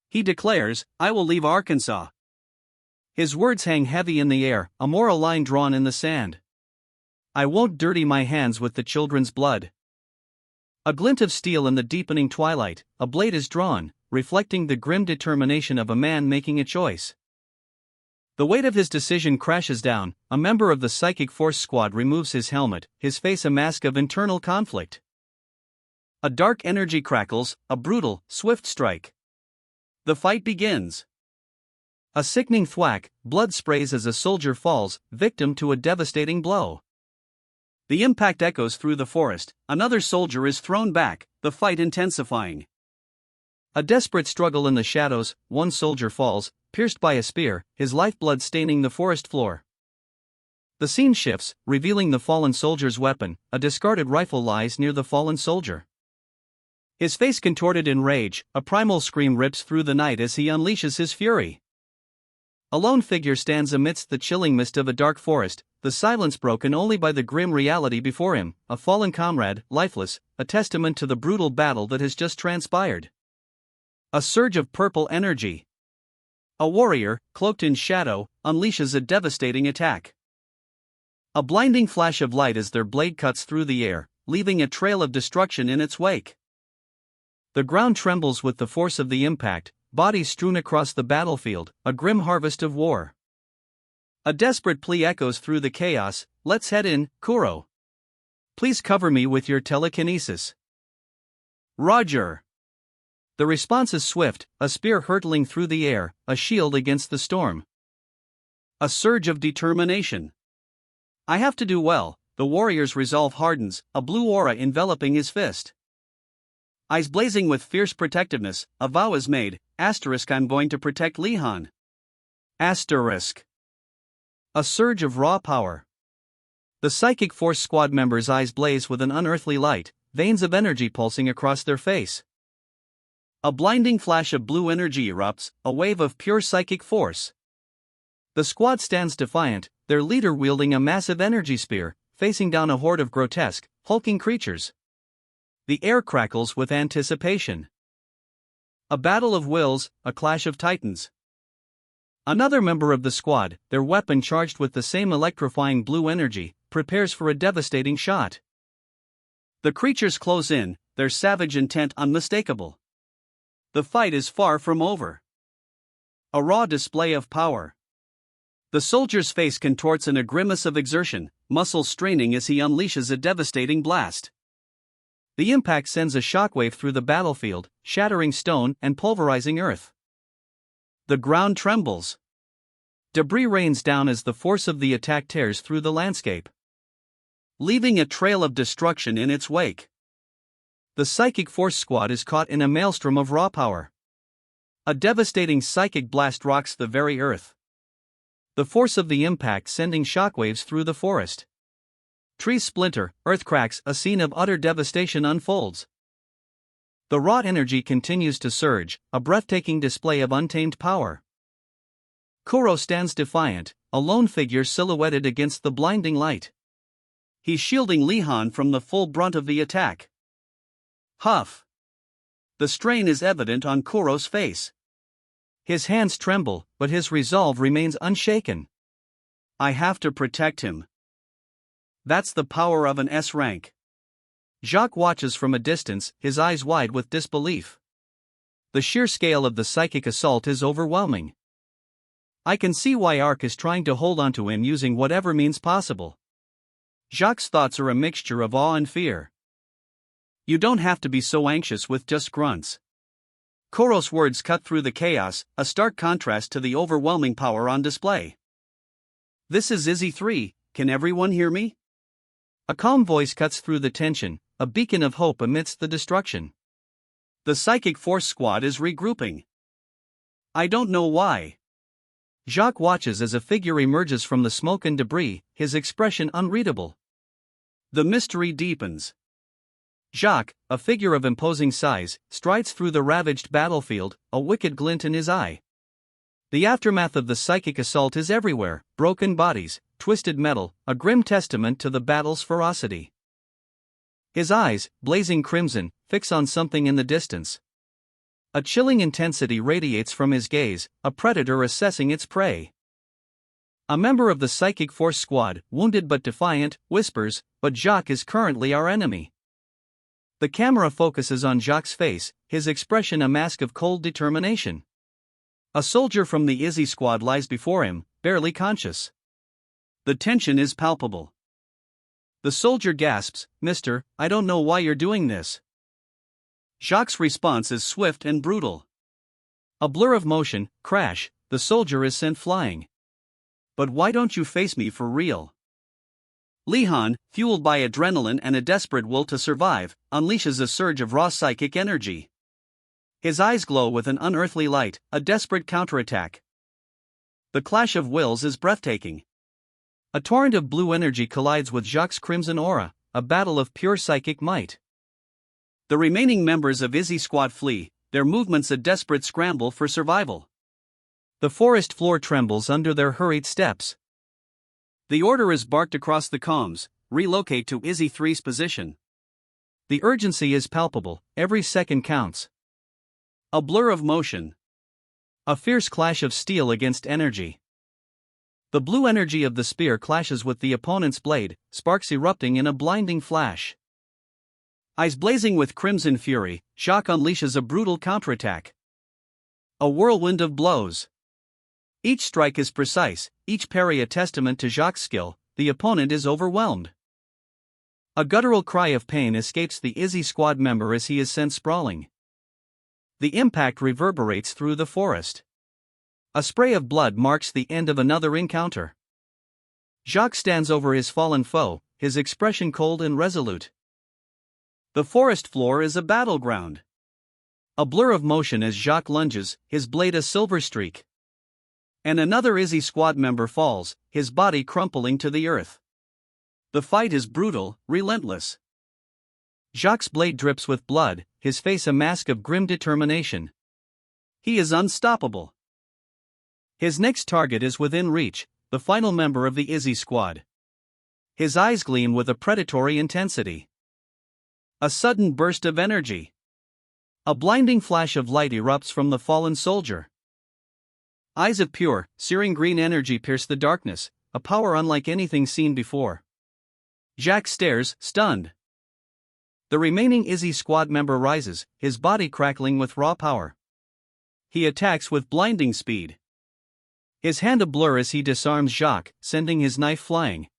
He declares, I will leave Arkansas. His words hang heavy in the air, a moral line drawn in the sand. I won't dirty my hands with the children's blood. A glint of steel in the deepening twilight, a blade is drawn, reflecting the grim determination of a man making a choice. The weight of his decision crashes down. A member of the Psychic Force Squad removes his helmet, his face a mask of internal conflict. A dark energy crackles, a brutal, swift strike. The fight begins. A sickening thwack, blood sprays as a soldier falls, victim to a devastating blow. The impact echoes through the forest, another soldier is thrown back, the fight intensifying. A desperate struggle in the shadows, one soldier falls, pierced by a spear, his lifeblood staining the forest floor. The scene shifts, revealing the fallen soldier's weapon. A discarded rifle lies near the fallen soldier. His face contorted in rage, a primal scream rips through the night as he unleashes his fury. A lone figure stands amidst the chilling mist of a dark forest, the silence broken only by the grim reality before him, a fallen comrade, lifeless, a testament to the brutal battle that has just transpired. A surge of purple energy. A warrior, cloaked in shadow, unleashes a devastating attack. A blinding flash of light as their blade cuts through the air, leaving a trail of destruction in its wake. The ground trembles with the force of the impact, bodies strewn across the battlefield, a grim harvest of war. A desperate plea echoes through the chaos, let's head in, Kuro. Please cover me with your telekinesis. Roger. The response is swift, a spear hurtling through the air, a shield against the storm. A surge of determination. I have to do well, the warrior's resolve hardens, a blue aura enveloping his fist. Eyes blazing with fierce protectiveness, a vow is made, I'm going to protect Lihan. A surge of raw power. The Psychic Force Squad members' eyes blaze with an unearthly light, veins of energy pulsing across their face. A blinding flash of blue energy erupts, a wave of pure psychic force. The squad stands defiant, their leader wielding a massive energy spear, facing down a horde of grotesque, hulking creatures. The air crackles with anticipation. A battle of wills, a clash of titans. Another member of the squad, their weapon charged with the same electrifying blue energy, prepares for a devastating shot. The creatures close in, their savage intent unmistakable. The fight is far from over. A raw display of power. The soldier's face contorts in a grimace of exertion, muscles straining as he unleashes a devastating blast. The impact sends a shockwave through the battlefield, shattering stone and pulverizing earth. The ground trembles. Debris rains down as the force of the attack tears through the landscape, leaving a trail of destruction in its wake. The Psychic Force Squad is caught in a maelstrom of raw power. A devastating psychic blast rocks the very earth. The force of the impact sending shockwaves through the forest. Trees splinter, earth cracks, a scene of utter devastation unfolds. The raw energy continues to surge, a breathtaking display of untamed power. Kuro stands defiant, a lone figure silhouetted against the blinding light. He's shielding Lihan from the full brunt of the attack. Huff. The strain is evident on Kuro's face. His hands tremble, but his resolve remains unshaken. I have to protect him. That's the power of an S rank. Jacques watches from a distance, his eyes wide with disbelief. The sheer scale of the psychic assault is overwhelming. I can see why Ark is trying to hold onto him using whatever means possible. Jacques' thoughts are a mixture of awe and fear. You don't have to be so anxious with just grunts. Kuro's words cut through the chaos, a stark contrast to the overwhelming power on display. This is Izzy 3, can everyone hear me? A calm voice cuts through the tension, a beacon of hope amidst the destruction. The Psychic Force Squad is regrouping. I don't know why. Jacques watches as a figure emerges from the smoke and debris, his expression unreadable. The mystery deepens. Jacques, a figure of imposing size, strides through the ravaged battlefield, a wicked glint in his eye. The aftermath of the psychic assault is everywhere: broken bodies, twisted metal, a grim testament to the battle's ferocity. His eyes, blazing crimson, fix on something in the distance. A chilling intensity radiates from his gaze, a predator assessing its prey. A member of the Psychic Force Squad, wounded but defiant, whispers, "But Jacques is currently our enemy." The camera focuses on Jacques' face, his expression a mask of cold determination. A soldier from the Izzy squad lies before him, barely conscious. The tension is palpable. The soldier gasps, "Mister, I don't know why you're doing this." Jacques' response is swift and brutal. A blur of motion, crash, the soldier is sent flying. "But why don't you face me for real?" Lihan, fueled by adrenaline and a desperate will to survive, unleashes a surge of raw psychic energy. His eyes glow with an unearthly light, a desperate counterattack. The clash of wills is breathtaking. A torrent of blue energy collides with Jacques' crimson aura, a battle of pure psychic might. The remaining members of Izzy Squad flee, their movements a desperate scramble for survival. The forest floor trembles under their hurried steps. The order is barked across the comms: relocate to Izzy 3's position. The urgency is palpable, every second counts. A blur of motion. A fierce clash of steel against energy. The blue energy of the spear clashes with the opponent's blade, sparks erupting in a blinding flash. Eyes blazing with crimson fury, Jacques unleashes a brutal counterattack. A whirlwind of blows. Each strike is precise, each parry a testament to Jacques' skill. The opponent is overwhelmed. A guttural cry of pain escapes the Izzy squad member as he is sent sprawling. The impact reverberates through the forest. A spray of blood marks the end of another encounter. Jacques stands over his fallen foe, his expression cold and resolute. The forest floor is a battleground. A blur of motion as Jacques lunges, his blade a silver streak. And another Izzy squad member falls, his body crumpling to the earth. The fight is brutal, relentless. Jacques' blade drips with blood, his face a mask of grim determination. He is unstoppable. His next target is within reach, the final member of the Izzy squad. His eyes gleam with a predatory intensity. A sudden burst of energy. A blinding flash of light erupts from the fallen soldier. Eyes of pure, searing green energy pierce the darkness, a power unlike anything seen before. Jacques stares, stunned. The remaining Izzy squad member rises, his body crackling with raw power. He attacks with blinding speed. His hand a blur as he disarms Jacques, sending his knife flying.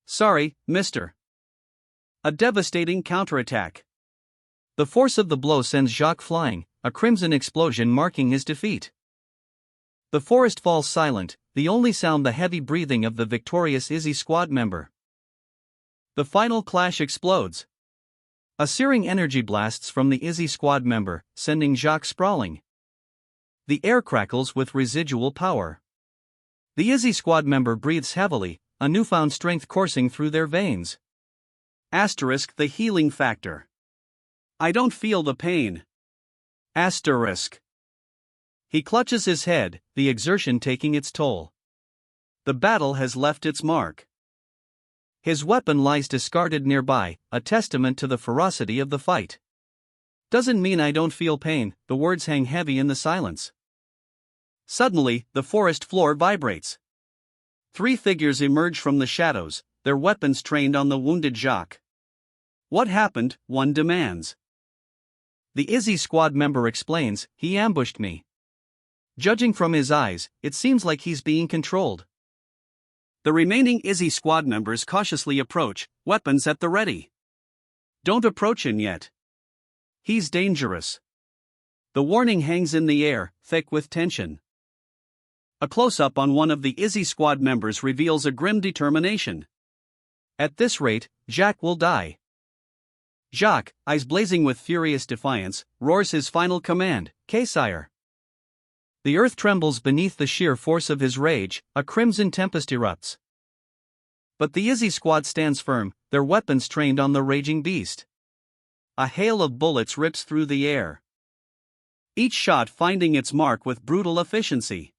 "Sorry, mister." A devastating counterattack. The force of the blow sends Jacques flying, a crimson explosion marking his defeat. The forest falls silent, the only sound the heavy breathing of the victorious Izzy squad member. The final clash explodes. A searing energy blasts from the Izzy squad member, sending Jacques sprawling. The air crackles with residual power. The Izzy squad member breathes heavily, a newfound strength coursing through their veins. Asterisk the healing factor. I don't feel the pain. Asterisk. He clutches his head, the exertion taking its toll. The battle has left its mark. His weapon lies discarded nearby, a testament to the ferocity of the fight. Doesn't mean I don't feel pain, the words hang heavy in the silence. Suddenly, the forest floor vibrates. 3 figures emerge from the shadows, their weapons trained on the wounded Jacques. "What happened?" one demands. The Izzy squad member explains, "He ambushed me. Judging from his eyes, it seems like he's being controlled." The remaining Izzy squad members cautiously approach, weapons at the ready. "Don't approach him yet. He's dangerous." The warning hangs in the air, thick with tension. A close-up on one of the Izzy squad members reveals a grim determination. "At this rate, Jacques will die." Jacques, eyes blazing with furious defiance, roars his final command, "Sire." The earth trembles beneath the sheer force of his rage, a crimson tempest erupts. But the Izzy squad stands firm, their weapons trained on the raging beast. A hail of bullets rips through the air, each shot finding its mark with brutal efficiency.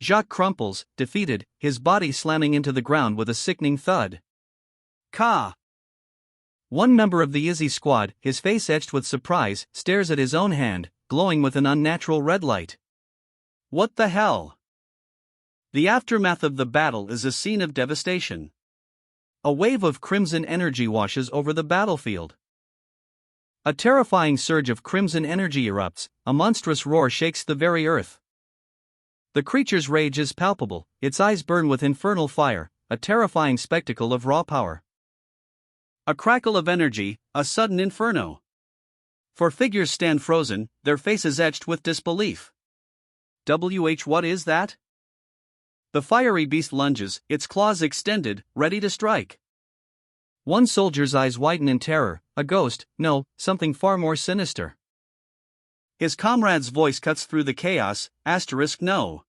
Jacques crumples, defeated, his body slamming into the ground with a sickening thud. Ka! One member of the Izzy squad, his face etched with surprise, stares at his own hand, glowing with an unnatural red light. What the hell? The aftermath of the battle is a scene of devastation. A wave of crimson energy washes over the battlefield. A terrifying surge of crimson energy erupts, a monstrous roar shakes the very earth. The creature's rage is palpable, its eyes burn with infernal fire, a terrifying spectacle of raw power. A crackle of energy, a sudden inferno. Four figures stand frozen, their faces etched with disbelief. What is that? The fiery beast lunges, its claws extended, ready to strike. One soldier's eyes widen in terror, a ghost, no, something far more sinister. His comrade's voice cuts through the chaos, no.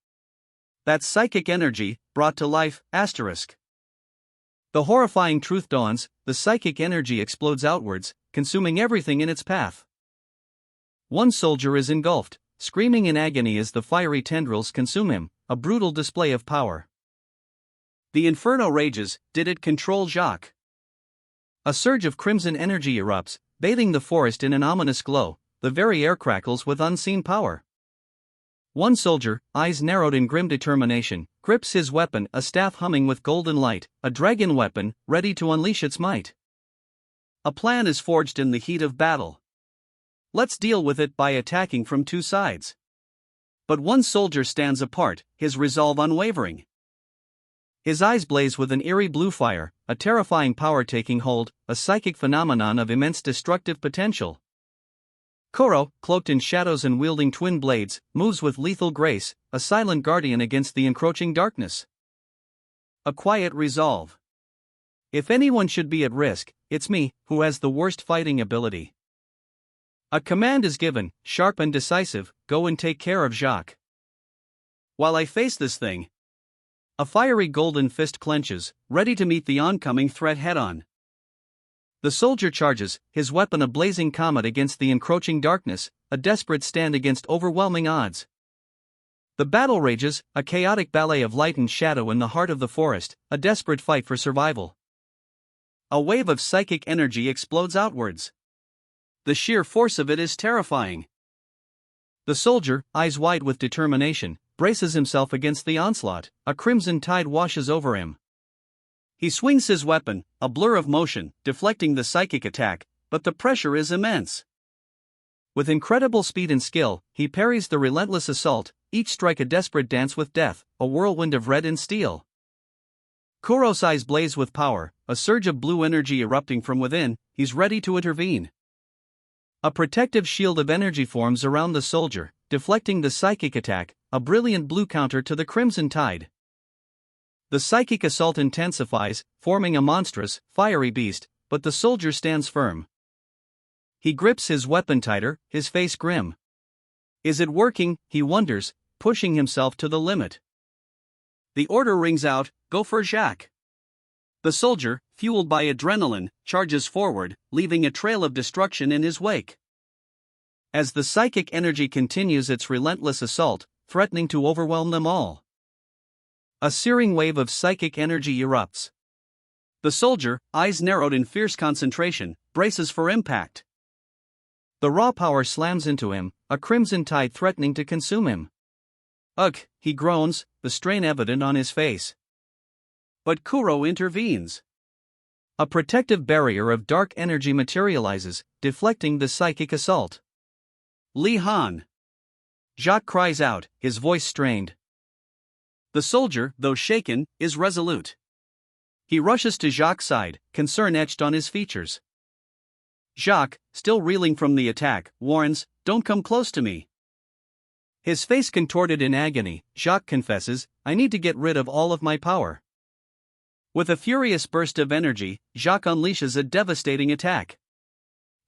That's psychic energy, brought to life, The horrifying truth dawns, the psychic energy explodes outwards, consuming everything in its path. One soldier is engulfed, screaming in agony as the fiery tendrils consume him, a brutal display of power. The inferno rages, did it control Jacques? A surge of crimson energy erupts, bathing the forest in an ominous glow, the very air crackles with unseen power. One soldier, eyes narrowed in grim determination, grips his weapon, a staff humming with golden light, a dragon weapon, ready to unleash its might. A plan is forged in the heat of battle. Let's deal with it by attacking from two sides. But one soldier stands apart, his resolve unwavering. His eyes blaze with an eerie blue fire, a terrifying power taking hold, a psychic phenomenon of immense destructive potential. Koro, cloaked in shadows and wielding twin blades, moves with lethal grace, a silent guardian against the encroaching darkness. A quiet resolve. If anyone should be at risk, it's me, who has the worst fighting ability. A command is given, sharp and decisive, go and take care of Jacques. While I face this thing, a fiery golden fist clenches, ready to meet the oncoming threat head-on. The soldier charges, his weapon a blazing comet against the encroaching darkness, a desperate stand against overwhelming odds. The battle rages, a chaotic ballet of light and shadow in the heart of the forest, a desperate fight for survival. A wave of psychic energy explodes outwards. The sheer force of it is terrifying. The soldier, eyes wide with determination, braces himself against the onslaught, a crimson tide washes over him. He swings his weapon, a blur of motion, deflecting the psychic attack, but the pressure is immense. With incredible speed and skill, he parries the relentless assault, each strike a desperate dance with death, a whirlwind of red and steel. Kuro's eyes blaze with power, a surge of blue energy erupting from within, he's ready to intervene. A protective shield of energy forms around the soldier, deflecting the psychic attack, a brilliant blue counter to the crimson tide. The psychic assault intensifies, forming a monstrous, fiery beast, but the soldier stands firm. He grips his weapon tighter, his face grim. Is it working, he wonders, pushing himself to the limit. The order rings out, go for Jacques. The soldier, fueled by adrenaline, charges forward, leaving a trail of destruction in his wake. As the psychic energy continues its relentless assault, threatening to overwhelm them all. A searing wave of psychic energy erupts. The soldier, eyes narrowed in fierce concentration, braces for impact. The raw power slams into him, a crimson tide threatening to consume him. Ugh, he groans, the strain evident on his face. But Kuro intervenes. A protective barrier of dark energy materializes, deflecting the psychic assault. Li Han. Jacques cries out, his voice strained. The soldier, though shaken, is resolute. He rushes to Jacques' side, concern etched on his features. Jacques, still reeling from the attack, warns, "Don't come close to me." His face contorted in agony, Jacques confesses, "I need to get rid of all of my power." With a furious burst of energy, Jacques unleashes a devastating attack.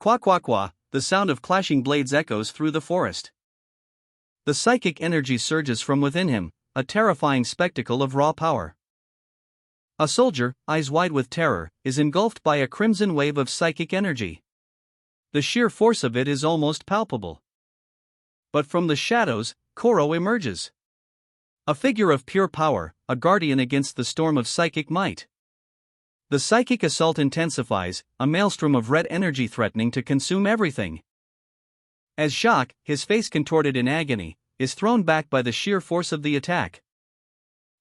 Qua qua qua, the sound of clashing blades echoes through the forest. The psychic energy surges from within him, a terrifying spectacle of raw power. A soldier, eyes wide with terror, is engulfed by a crimson wave of psychic energy. The sheer force of it is almost palpable. But from the shadows, Koro emerges. A figure of pure power, a guardian against the storm of psychic might. The psychic assault intensifies, a maelstrom of red energy threatening to consume everything. As Jacques, his face contorted in agony, is thrown back by the sheer force of the attack.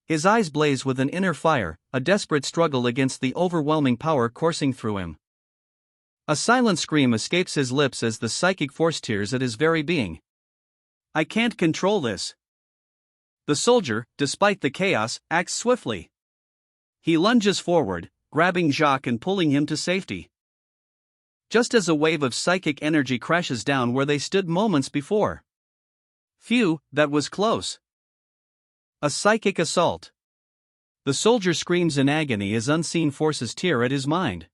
His eyes blaze with an inner fire, a desperate struggle against the overwhelming power coursing through him. A silent scream escapes his lips as the psychic force tears at his very being. I can't control this. The soldier, despite the chaos, acts swiftly. He lunges forward, grabbing Jacques and pulling him to safety. Just as a wave of psychic energy crashes down where they stood moments before. Phew, that was close. A psychic assault. The soldier screams in agony as unseen forces tear at his mind.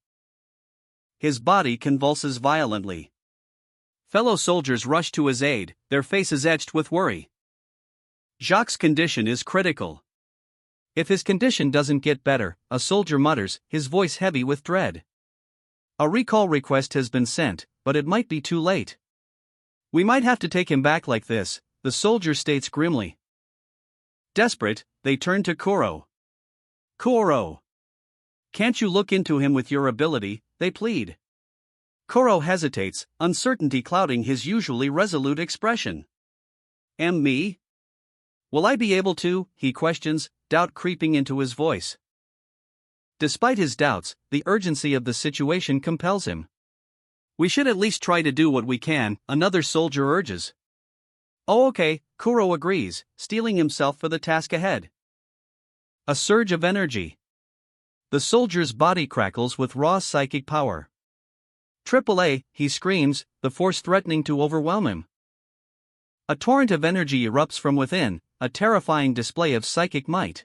His body convulses violently. Fellow soldiers rush to his aid, their faces etched with worry. Jacques' condition is critical. If his condition doesn't get better, a soldier mutters, his voice heavy with dread. A recall request has been sent, but it might be too late. We might have to take him back like this, the soldier states grimly. Desperate, they turn to Koro. Koro! Can't you look into him with your ability, they plead. Koro hesitates, uncertainty clouding his usually resolute expression. Me? Will I be able to? He questions, doubt creeping into his voice. Despite his doubts, the urgency of the situation compels him. We should at least try to do what we can, another soldier urges. Oh okay, Kuro agrees, steeling himself for the task ahead. A surge of energy. The soldier's body crackles with raw psychic power. AAA, he screams, the force threatening to overwhelm him. A torrent of energy erupts from within, a terrifying display of psychic might.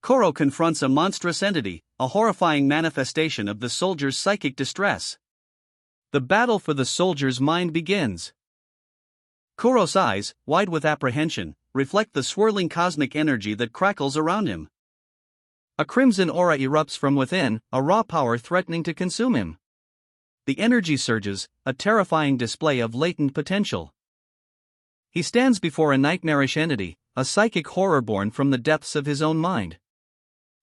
Koro confronts a monstrous entity, a horrifying manifestation of the soldier's psychic distress. The battle for the soldier's mind begins. Koro's eyes, wide with apprehension, reflect the swirling cosmic energy that crackles around him. A crimson aura erupts from within, a raw power threatening to consume him. The energy surges, a terrifying display of latent potential. He stands before a nightmarish entity, a psychic horror born from the depths of his own mind.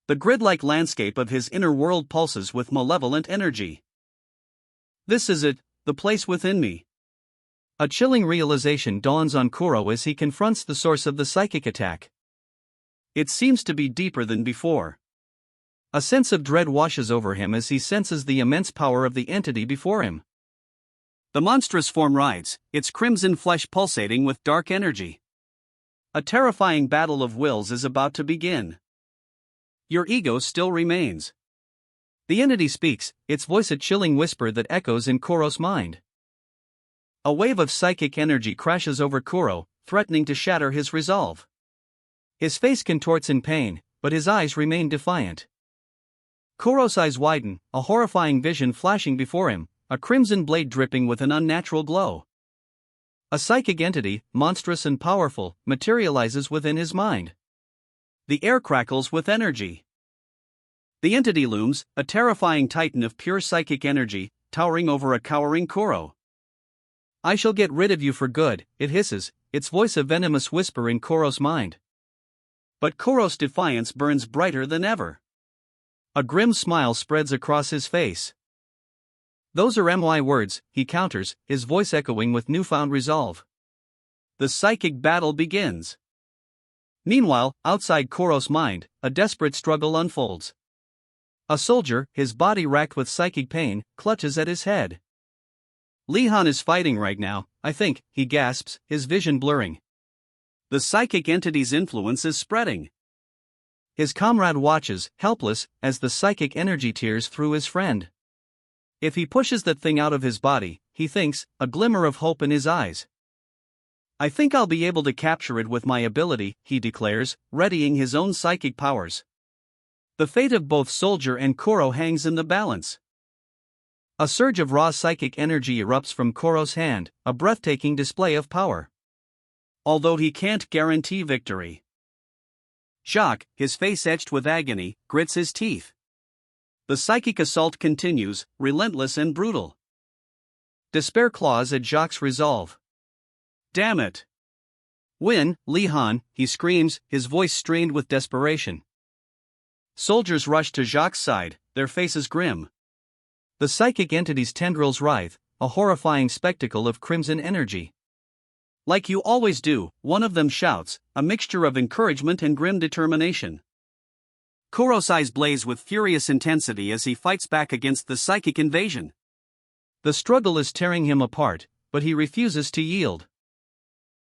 The grid-like landscape of his inner world pulses with malevolent energy. This is it, the place within me. A chilling realization dawns on Kuro as he confronts the source of the psychic attack. It seems to be deeper than before. A sense of dread washes over him as he senses the immense power of the entity before him. The monstrous form rides, its crimson flesh pulsating with dark energy. A terrifying battle of wills is about to begin. Your ego still remains. The entity speaks, its voice a chilling whisper that echoes in Kuro's mind. A wave of psychic energy crashes over Kuro, threatening to shatter his resolve. His face contorts in pain, but his eyes remain defiant. Kuro's eyes widen, a horrifying vision flashing before him, a crimson blade dripping with an unnatural glow. A psychic entity, monstrous and powerful, materializes within his mind. The air crackles with energy. The entity looms, a terrifying titan of pure psychic energy, towering over a cowering Kuro. I shall get rid of you for good, it hisses, its voice a venomous whisper in Kuro's mind. But Kuro's defiance burns brighter than ever. A grim smile spreads across his face. Those are my words, he counters, his voice echoing with newfound resolve. The psychic battle begins. Meanwhile, outside Kuro's mind, a desperate struggle unfolds. A soldier, his body racked with psychic pain, clutches at his head. Li-Han is fighting right now, I think, he gasps, his vision blurring. The psychic entity's influence is spreading. His comrade watches, helpless, as the psychic energy tears through his friend. If he pushes that thing out of his body, he thinks, a glimmer of hope in his eyes. I think I'll be able to capture it with my ability, he declares, readying his own psychic powers. The fate of both soldier and Kuro hangs in the balance. A surge of raw psychic energy erupts from Kuro's hand, a breathtaking display of power. Although he can't guarantee victory. Jacques, his face etched with agony, grits his teeth. The psychic assault continues, relentless and brutal. Despair claws at Jacques' resolve. Damn it! Win, Li-Han, he screams, his voice strained with desperation. Soldiers rush to Jacques' side, their faces grim. The psychic entity's tendrils writhe, a horrifying spectacle of crimson energy. Like you always do, one of them shouts, a mixture of encouragement and grim determination. Kuro's eyes blaze with furious intensity as he fights back against the psychic invasion. The struggle is tearing him apart, but he refuses to yield.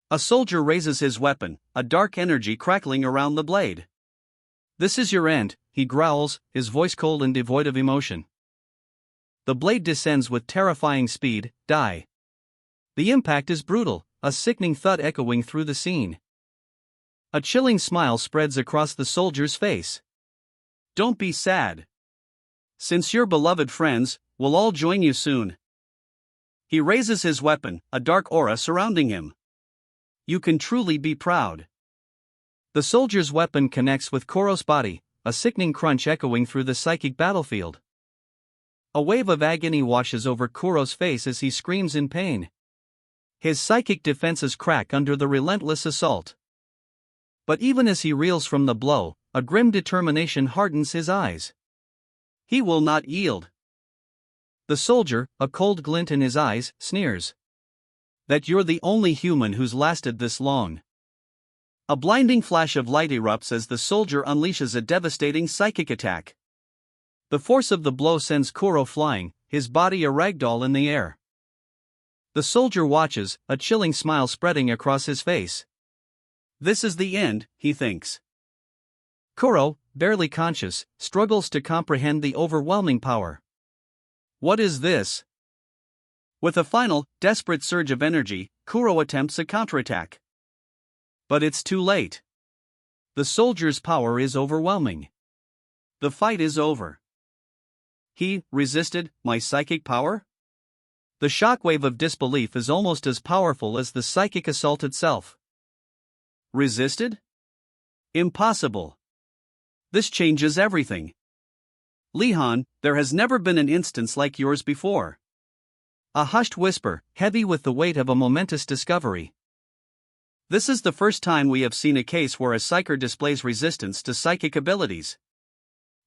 A soldier raises his weapon, a dark energy crackling around the blade. This is your end, he growls, his voice cold and devoid of emotion. The blade descends with terrifying speed, die. The impact is brutal, a sickening thud echoing through the scene. A chilling smile spreads across the soldier's face. Don't be sad. Since you're beloved friends, we'll all join you soon. He raises his weapon, a dark aura surrounding him. You can truly be proud. The soldier's weapon connects with Kuro's body, a sickening crunch echoing through the psychic battlefield. A wave of agony washes over Kuro's face as he screams in pain. His psychic defenses crack under the relentless assault. But even as he reels from the blow, a grim determination hardens his eyes. He will not yield. The soldier, a cold glint in his eyes, sneers. That you're the only human who's lasted this long. A blinding flash of light erupts as the soldier unleashes a devastating psychic attack. The force of the blow sends Kuro flying, his body a ragdoll in the air. The soldier watches, a chilling smile spreading across his face. This is the end, he thinks. Kuro, barely conscious, struggles to comprehend the overwhelming power. What is this? With a final, desperate surge of energy, Kuro attempts a counterattack. But it's too late. The soldier's power is overwhelming. The fight is over. He resisted my psychic power? The shockwave of disbelief is almost as powerful as the psychic assault itself. Resisted? Impossible. This changes everything. Li-Han, there has never been an instance like yours before. A hushed whisper, heavy with the weight of a momentous discovery. This is the first time we have seen a case where a psyker displays resistance to psychic abilities.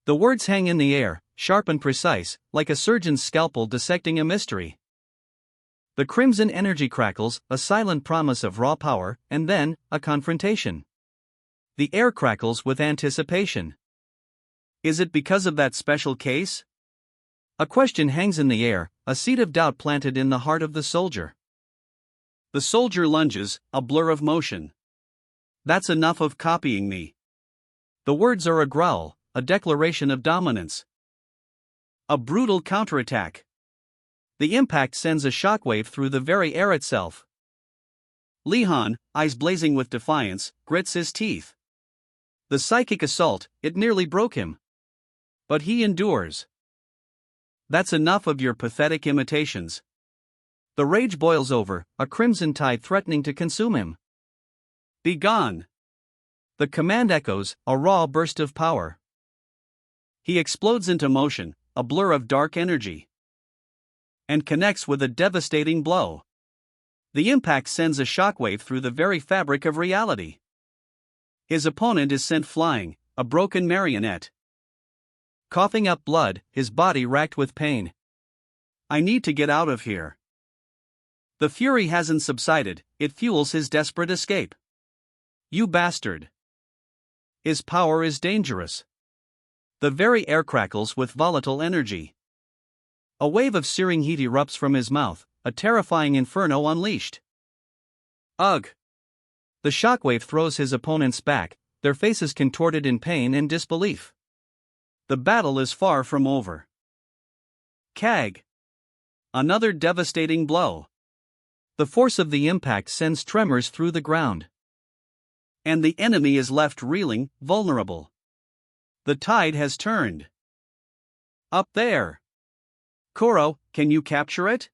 The words hang in the air, sharp and precise, like a surgeon's scalpel dissecting a mystery. The crimson energy crackles, a silent promise of raw power, and then, a confrontation. The air crackles with anticipation. Is it because of that special case? A question hangs in the air, a seed of doubt planted in the heart of the soldier. The soldier lunges, a blur of motion. That's enough of copying me. The words are a growl, a declaration of dominance. A brutal counterattack. The impact sends a shockwave through the very air itself. Li-Han, eyes blazing with defiance, grits his teeth. The psychic assault, it nearly broke him. But he endures. That's enough of your pathetic imitations. The rage boils over, a crimson tide threatening to consume him. Be gone! The command echoes, a raw burst of power. He explodes into motion, a blur of dark energy. And connects with a devastating blow. The impact sends a shockwave through the very fabric of reality. His opponent is sent flying, a broken marionette. Coughing up blood, his body racked with pain. I need to get out of here. The fury hasn't subsided, it fuels his desperate escape. You bastard. His power is dangerous. The very air crackles with volatile energy. A wave of searing heat erupts from his mouth, a terrifying inferno unleashed. Ugh! The shockwave throws his opponents back, their faces contorted in pain and disbelief. The battle is far from over. Kag! Another devastating blow. The force of the impact sends tremors through the ground. And the enemy is left reeling, vulnerable. The tide has turned. Up there! Koro, can you capture it?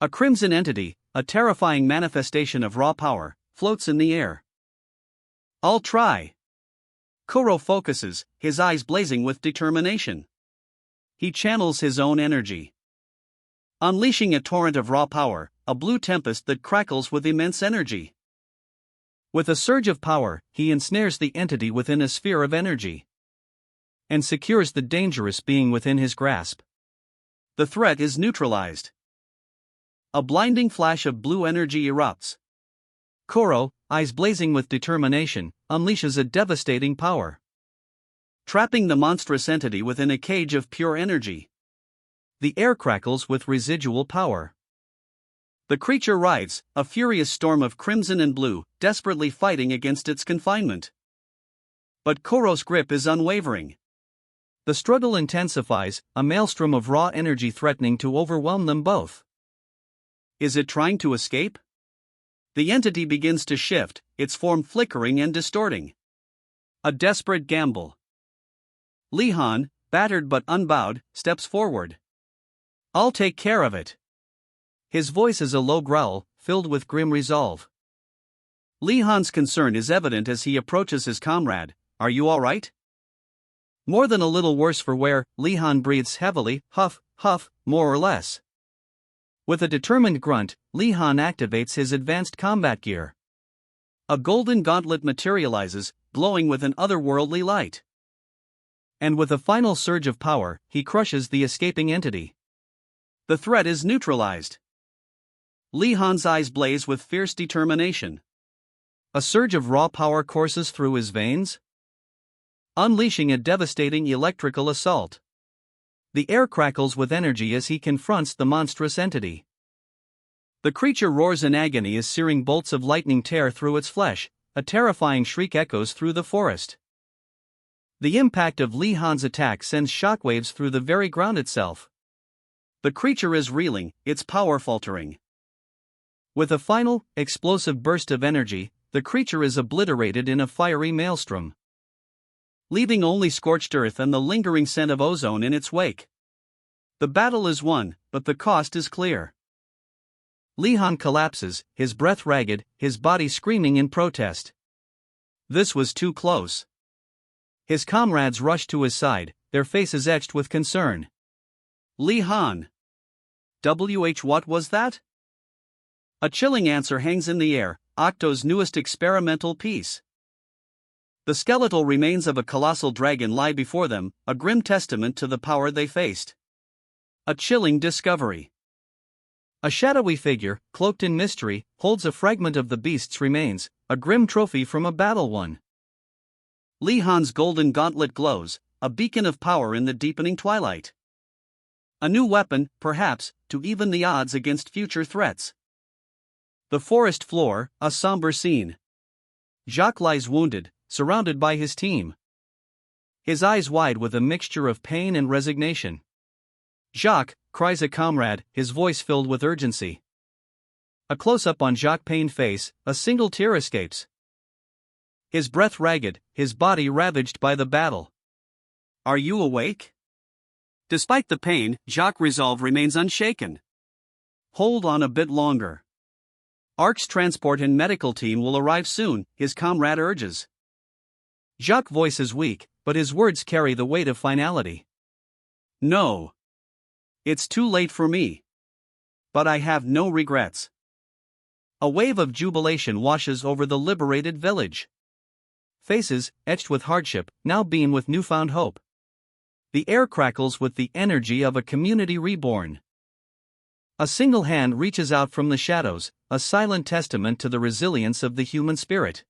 A crimson entity, a terrifying manifestation of raw power, floats in the air. I'll try. Koro focuses, his eyes blazing with determination. He channels his own energy, unleashing a torrent of raw power, a blue tempest that crackles with immense energy. With a surge of power, he ensnares the entity within a sphere of energy and secures the dangerous being within his grasp. The threat is neutralized. A blinding flash of blue energy erupts. Koro, eyes blazing with determination, unleashes a devastating power, trapping the monstrous entity within a cage of pure energy. The air crackles with residual power. The creature writhes, a furious storm of crimson and blue, desperately fighting against its confinement. But Koro's grip is unwavering. The struggle intensifies, a maelstrom of raw energy threatening to overwhelm them both. Is it trying to escape? The entity begins to shift, its form flickering and distorting. A desperate gamble. Li-han, battered but unbowed, steps forward. I'll take care of it. His voice is a low growl, filled with grim resolve. Li-han's concern is evident as he approaches his comrade. Are you all right? More than a little worse for wear, Li-han breathes heavily, huff, huff, more or less. With a determined grunt, Li-han activates his advanced combat gear. A golden gauntlet materializes, glowing with an otherworldly light. And with a final surge of power, he crushes the escaping entity. The threat is neutralized. Li-han's eyes blaze with fierce determination. A surge of raw power courses through his veins, unleashing a devastating electrical assault. The air crackles with energy as he confronts the monstrous entity. The creature roars in agony as searing bolts of lightning tear through its flesh, a terrifying shriek echoes through the forest. The impact of Li-han's attack sends shockwaves through the very ground itself. The creature is reeling, its power faltering. With a final, explosive burst of energy, the creature is obliterated in a fiery maelstrom, leaving only scorched earth and the lingering scent of ozone in its wake. The battle is won, but the cost is clear. Li-han collapses, his breath ragged, his body screaming in protest. This was too close. His comrades rush to his side, their faces etched with concern. Li-han. What was that? A chilling answer hangs in the air, Octo's newest experimental piece. The skeletal remains of a colossal dragon lie before them, a grim testament to the power they faced. A chilling discovery. A shadowy figure, cloaked in mystery, holds a fragment of the beast's remains, a grim trophy from a battle won. Li-han's golden gauntlet glows, a beacon of power in the deepening twilight. A new weapon, perhaps, to even the odds against future threats. The forest floor, a somber scene. Jacques lies wounded, surrounded by his team. His eyes wide with a mixture of pain and resignation. Jacques, cries a comrade, his voice filled with urgency. A close-up on Jacques' pained face, a single tear escapes. His breath ragged, his body ravaged by the battle. Are you awake? Despite the pain, Jacques' resolve remains unshaken. Hold on a bit longer. Ark's transport and medical team will arrive soon, his comrade urges. Jacques' voice is weak, but his words carry the weight of finality. No. It's too late for me. But I have no regrets. A wave of jubilation washes over the liberated village. Faces, etched with hardship, now beam with newfound hope. The air crackles with the energy of a community reborn. A single hand reaches out from the shadows, a silent testament to the resilience of the human spirit.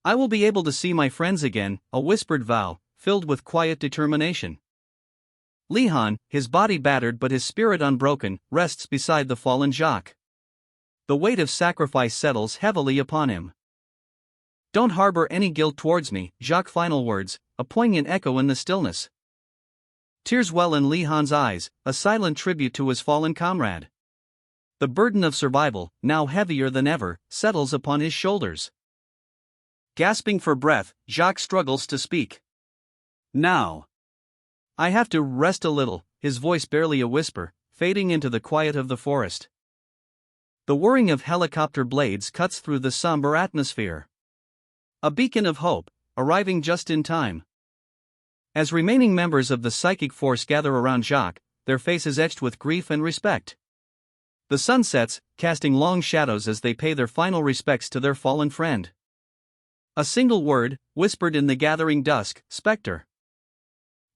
I will be able to see my friends again, a whispered vow, filled with quiet determination. Li-han, his body battered but his spirit unbroken, rests beside the fallen Jacques. The weight of sacrifice settles heavily upon him. Don't harbor any guilt towards me, Jacques' final words, a poignant echo in the stillness. Tears well in Li-han's eyes, a silent tribute to his fallen comrade. The burden of survival, now heavier than ever, settles upon his shoulders. Gasping for breath, Jacques struggles to speak. Now. I have to rest a little, his voice barely a whisper, fading into the quiet of the forest. The whirring of helicopter blades cuts through the somber atmosphere. A beacon of hope, arriving just in time. As remaining members of the psychic force gather around Jacques, their faces etched with grief and respect. The sun sets, casting long shadows as they pay their final respects to their fallen friend. A single word, whispered in the gathering dusk: specter.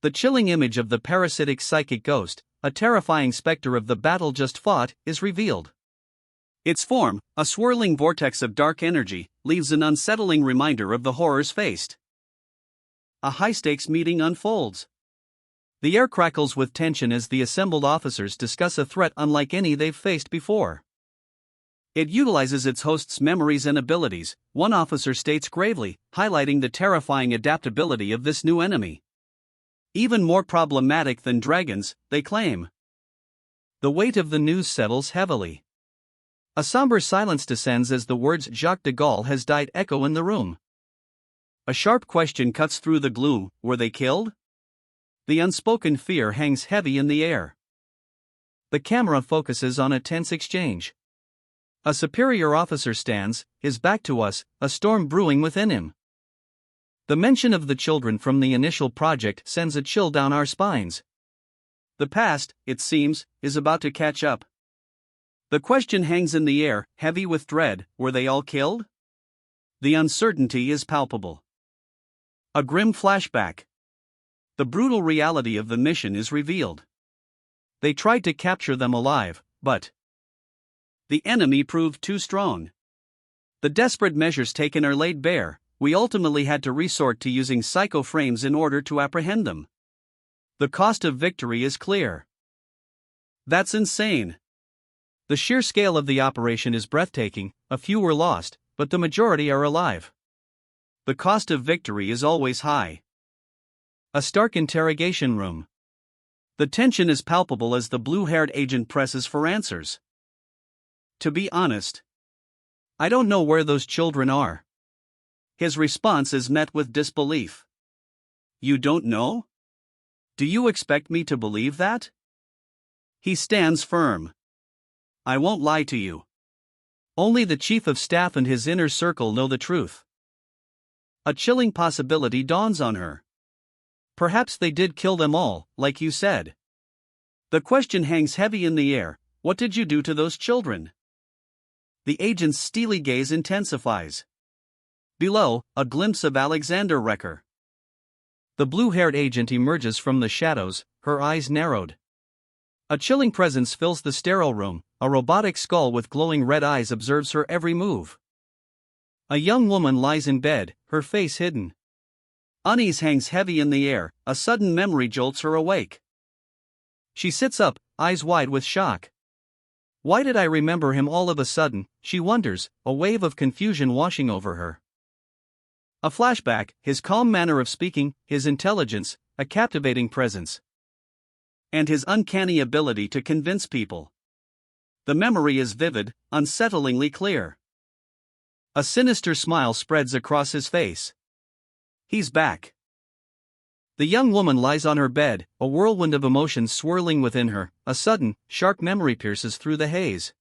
The chilling image of the parasitic psychic ghost, a terrifying specter of the battle just fought, is revealed. Its form, a swirling vortex of dark energy, leaves an unsettling reminder of the horrors faced. A high-stakes meeting unfolds. The air crackles with tension as the assembled officers discuss a threat unlike any they've faced before. It utilizes its host's memories and abilities, one officer states gravely, highlighting the terrifying adaptability of this new enemy. Even more problematic than dragons, they claim. The weight of the news settles heavily. A somber silence descends as the words "Jacques de Gaulle has died" echo in the room. A sharp question cuts through the gloom: were they killed? The unspoken fear hangs heavy in the air. The camera focuses on a tense exchange. A superior officer stands, his back to us, a storm brewing within him. The mention of the children from the initial project sends a chill down our spines. The past, it seems, is about to catch up. The question hangs in the air, heavy with dread: were they all killed? The uncertainty is palpable. A grim flashback. The brutal reality of the mission is revealed. They tried to capture them alive, but the enemy proved too strong. The desperate measures taken are laid bare. We ultimately had to resort to using psycho frames in order to apprehend them. The cost of victory is clear. That's insane. The sheer scale of the operation is breathtaking. A few were lost, but the majority are alive. The cost of victory is always high. A stark interrogation room. The tension is palpable as the blue-haired agent presses for answers. To be honest, I don't know where those children are. His response is met with disbelief. You don't know? Do you expect me to believe that? He stands firm. I won't lie to you. Only the chief of staff and his inner circle know the truth. A chilling possibility dawns on her. Perhaps they did kill them all, like you said. The question hangs heavy in the air: what did you do to those children? The agent's steely gaze intensifies. Below, a glimpse of Alexander Recker. The blue-haired agent emerges from the shadows, her eyes narrowed. A chilling presence fills the sterile room. A robotic skull with glowing red eyes observes her every move. A young woman lies in bed, her face hidden. Unease hangs heavy in the air. A sudden memory jolts her awake. She sits up, eyes wide with shock. Why did I remember him all of a sudden, she wonders, a wave of confusion washing over her. A flashback: his calm manner of speaking, his intelligence, a captivating presence. And his uncanny ability to convince people. The memory is vivid, unsettlingly clear. A sinister smile spreads across his face. He's back. The young woman lies on her bed, a whirlwind of emotions swirling within her. A sudden, sharp memory pierces through the haze.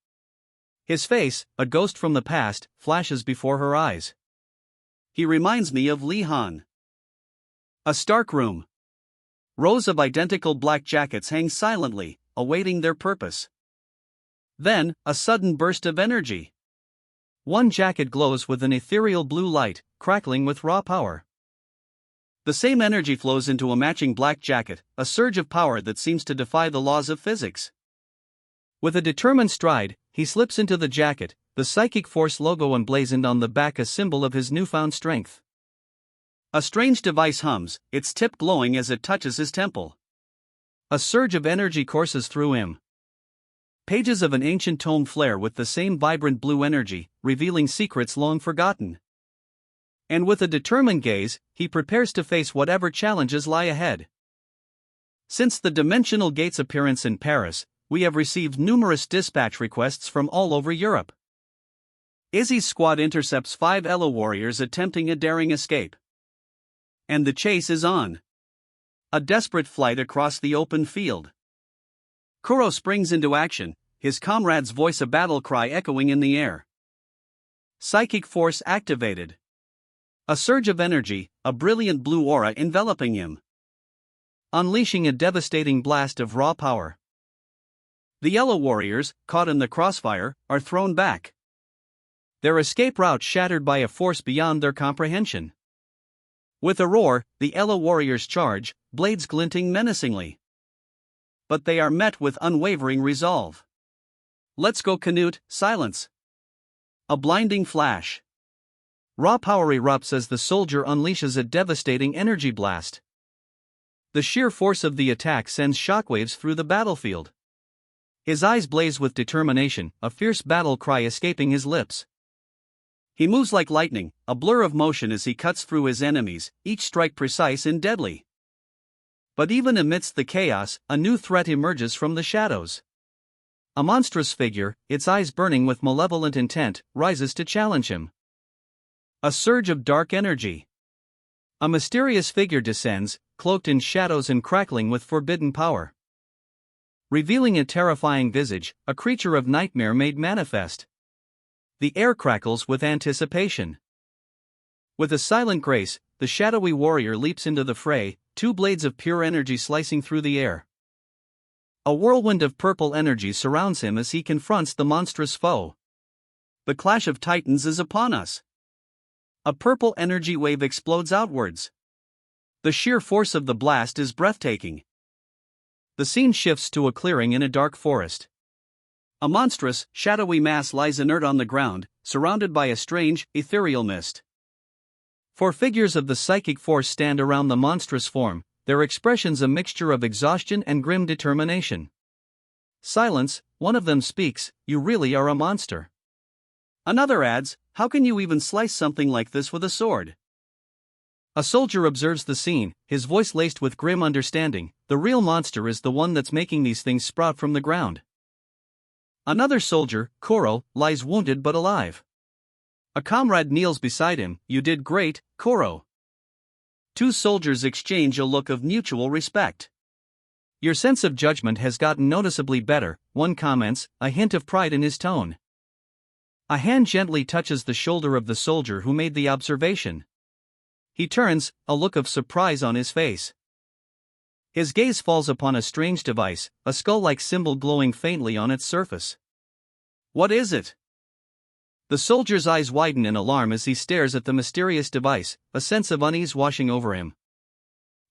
His face, a ghost from the past, flashes before her eyes. He reminds me of Li Han. A stark room. Rows of identical black jackets hang silently, awaiting their purpose. Then, a sudden burst of energy. One jacket glows with an ethereal blue light, crackling with raw power. The same energy flows into a matching black jacket, a surge of power that seems to defy the laws of physics. With a determined stride, he slips into the jacket, the psychic force logo emblazoned on the back a symbol of his newfound strength. A strange device hums, its tip glowing as it touches his temple. A surge of energy courses through him. Pages of an ancient tome flare with the same vibrant blue energy, revealing secrets long forgotten. And with a determined gaze, he prepares to face whatever challenges lie ahead. Since the Dimensional Gate's appearance in Paris, we have received numerous dispatch requests from all over Europe. Izzy's squad intercepts 5 Elo warriors attempting a daring escape. And the chase is on. A desperate flight across the open field. Kuro springs into action, his comrade's voice a battle cry echoing in the air. Psychic force activated. A surge of energy, a brilliant blue aura enveloping him, unleashing a devastating blast of raw power. The yellow warriors, caught in the crossfire, are thrown back. Their escape route shattered by a force beyond their comprehension. With a roar, the yellow warriors charge, blades glinting menacingly. But they are met with unwavering resolve. Let's go, Canute, silence. A blinding flash. Raw power erupts as the soldier unleashes a devastating energy blast. The sheer force of the attack sends shockwaves through the battlefield. His eyes blaze with determination, a fierce battle cry escaping his lips. He moves like lightning, a blur of motion as he cuts through his enemies, each strike precise and deadly. But even amidst the chaos, a new threat emerges from the shadows. A monstrous figure, its eyes burning with malevolent intent, rises to challenge him. A surge of dark energy. A mysterious figure descends, cloaked in shadows and crackling with forbidden power. Revealing a terrifying visage, a creature of nightmare made manifest. The air crackles with anticipation. With a silent grace, the shadowy warrior leaps into the fray, two blades of pure energy slicing through the air. A whirlwind of purple energy surrounds him as he confronts the monstrous foe. The clash of titans is upon us. A purple energy wave explodes outwards. The sheer force of the blast is breathtaking. The scene shifts to a clearing in a dark forest. A monstrous, shadowy mass lies inert on the ground, surrounded by a strange, ethereal mist. Four figures of the psychic force stand around the monstrous form, their expressions a mixture of exhaustion and grim determination. Silence, one of them speaks, "You really are a monster." Another adds, "How can you even slice something like this with a sword?" A soldier observes the scene, his voice laced with grim understanding. The real monster is the one that's making these things sprout from the ground. Another soldier, Kuro, lies wounded but alive. A comrade kneels beside him. "You did great, Kuro." Two soldiers exchange a look of mutual respect. "Your sense of judgment has gotten noticeably better," one comments, a hint of pride in his tone. A hand gently touches the shoulder of the soldier who made the observation. He turns, a look of surprise on his face. His gaze falls upon a strange device, a skull-like symbol glowing faintly on its surface. "What is it?" The soldier's eyes widen in alarm as he stares at the mysterious device, a sense of unease washing over him.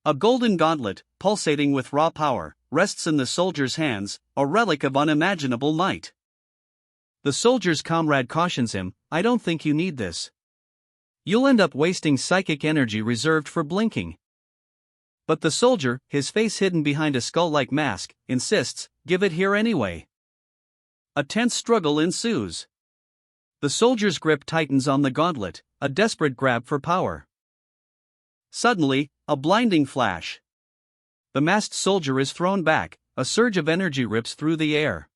A golden gauntlet, pulsating with raw power, rests in the soldier's hands, a relic of unimaginable might. The soldier's comrade cautions him, "I don't think you need this. You'll end up wasting psychic energy reserved for blinking." But the soldier, his face hidden behind a skull-like mask, insists, "Give it here anyway." A tense struggle ensues. The soldier's grip tightens on the gauntlet, a desperate grab for power. Suddenly, a blinding flash. The masked soldier is thrown back, a surge of energy rips through the air.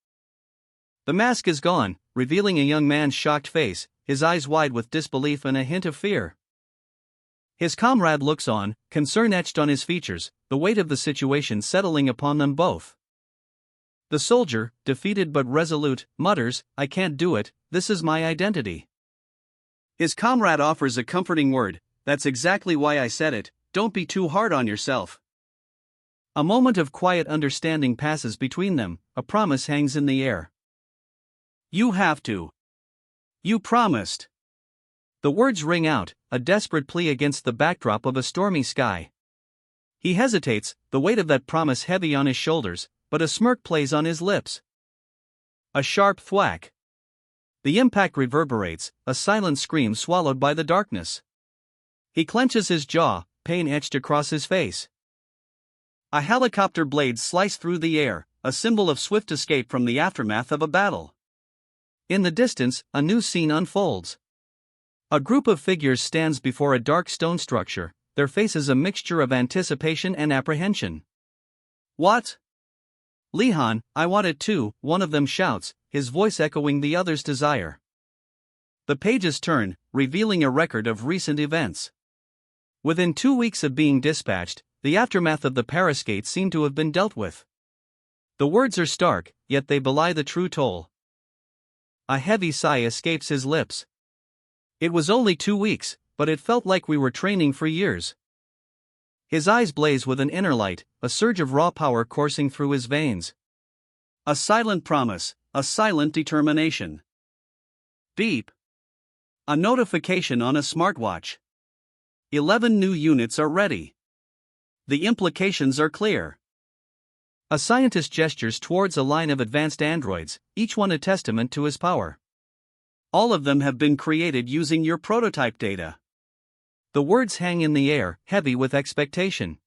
The mask is gone, revealing a young man's shocked face, his eyes wide with disbelief and a hint of fear. His comrade looks on, concern etched on his features, the weight of the situation settling upon them both. The soldier, defeated but resolute, mutters, "I can't do it, this is my identity." His comrade offers a comforting word, "That's exactly why I said it, don't be too hard on yourself." A moment of quiet understanding passes between them, a promise hangs in the air. "You have to. You promised." The words ring out, a desperate plea against the backdrop of a stormy sky. He hesitates, the weight of that promise heavy on his shoulders, but a smirk plays on his lips. A sharp thwack. The impact reverberates, a silent scream swallowed by the darkness. He clenches his jaw, pain etched across his face. A helicopter blade sliced through the air, a symbol of swift escape from the aftermath of a battle. In the distance, a new scene unfolds. A group of figures stands before a dark stone structure, their faces a mixture of anticipation and apprehension. "What?" "Lihan, I want it too," one of them shouts, his voice echoing the other's desire. The pages turn, revealing a record of recent events. Within 2 weeks of being dispatched, the aftermath of the Parascate seemed to have been dealt with. The words are stark, yet they belie the true toll. A heavy sigh escapes his lips. It was only 2 weeks, but it felt like we were training for years. His eyes blaze with an inner light, a surge of raw power coursing through his veins. A silent promise, a silent determination. Beep. A notification on a smartwatch. 11 new units are ready. The implications are clear. A scientist gestures towards a line of advanced androids, each one a testament to his power. All of them have been created using your prototype data. The words hang in the air, heavy with expectation.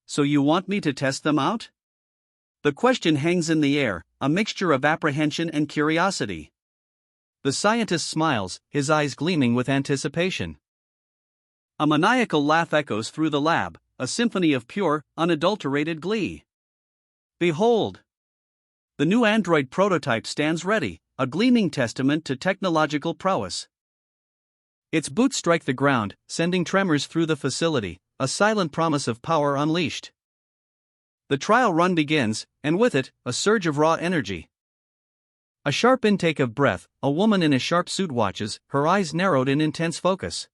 So you want me to test them out? The question hangs in the air, a mixture of apprehension and curiosity. The scientist smiles, his eyes gleaming with anticipation. A maniacal laugh echoes through the lab, a symphony of pure, unadulterated glee. Behold! The new android prototype stands ready, a gleaming testament to technological prowess. Its boots strike the ground, sending tremors through the facility, a silent promise of power unleashed. The trial run begins, and with it, a surge of raw energy. A sharp intake of breath, a woman in a sharp suit watches, her eyes narrowed in intense focus.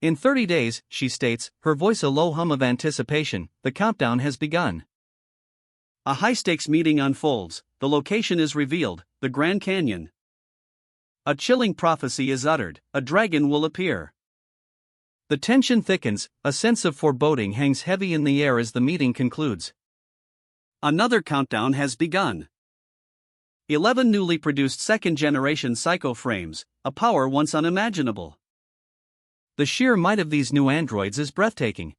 In 30 days, she states, her voice a low hum of anticipation, the countdown has begun. A high-stakes meeting unfolds, the location is revealed, the Grand Canyon. A chilling prophecy is uttered, a dragon will appear. The tension thickens, a sense of foreboding hangs heavy in the air as the meeting concludes. Another countdown has begun. 11 newly produced second-generation psycho-frames, a power once unimaginable. The sheer might of these new androids is breathtaking.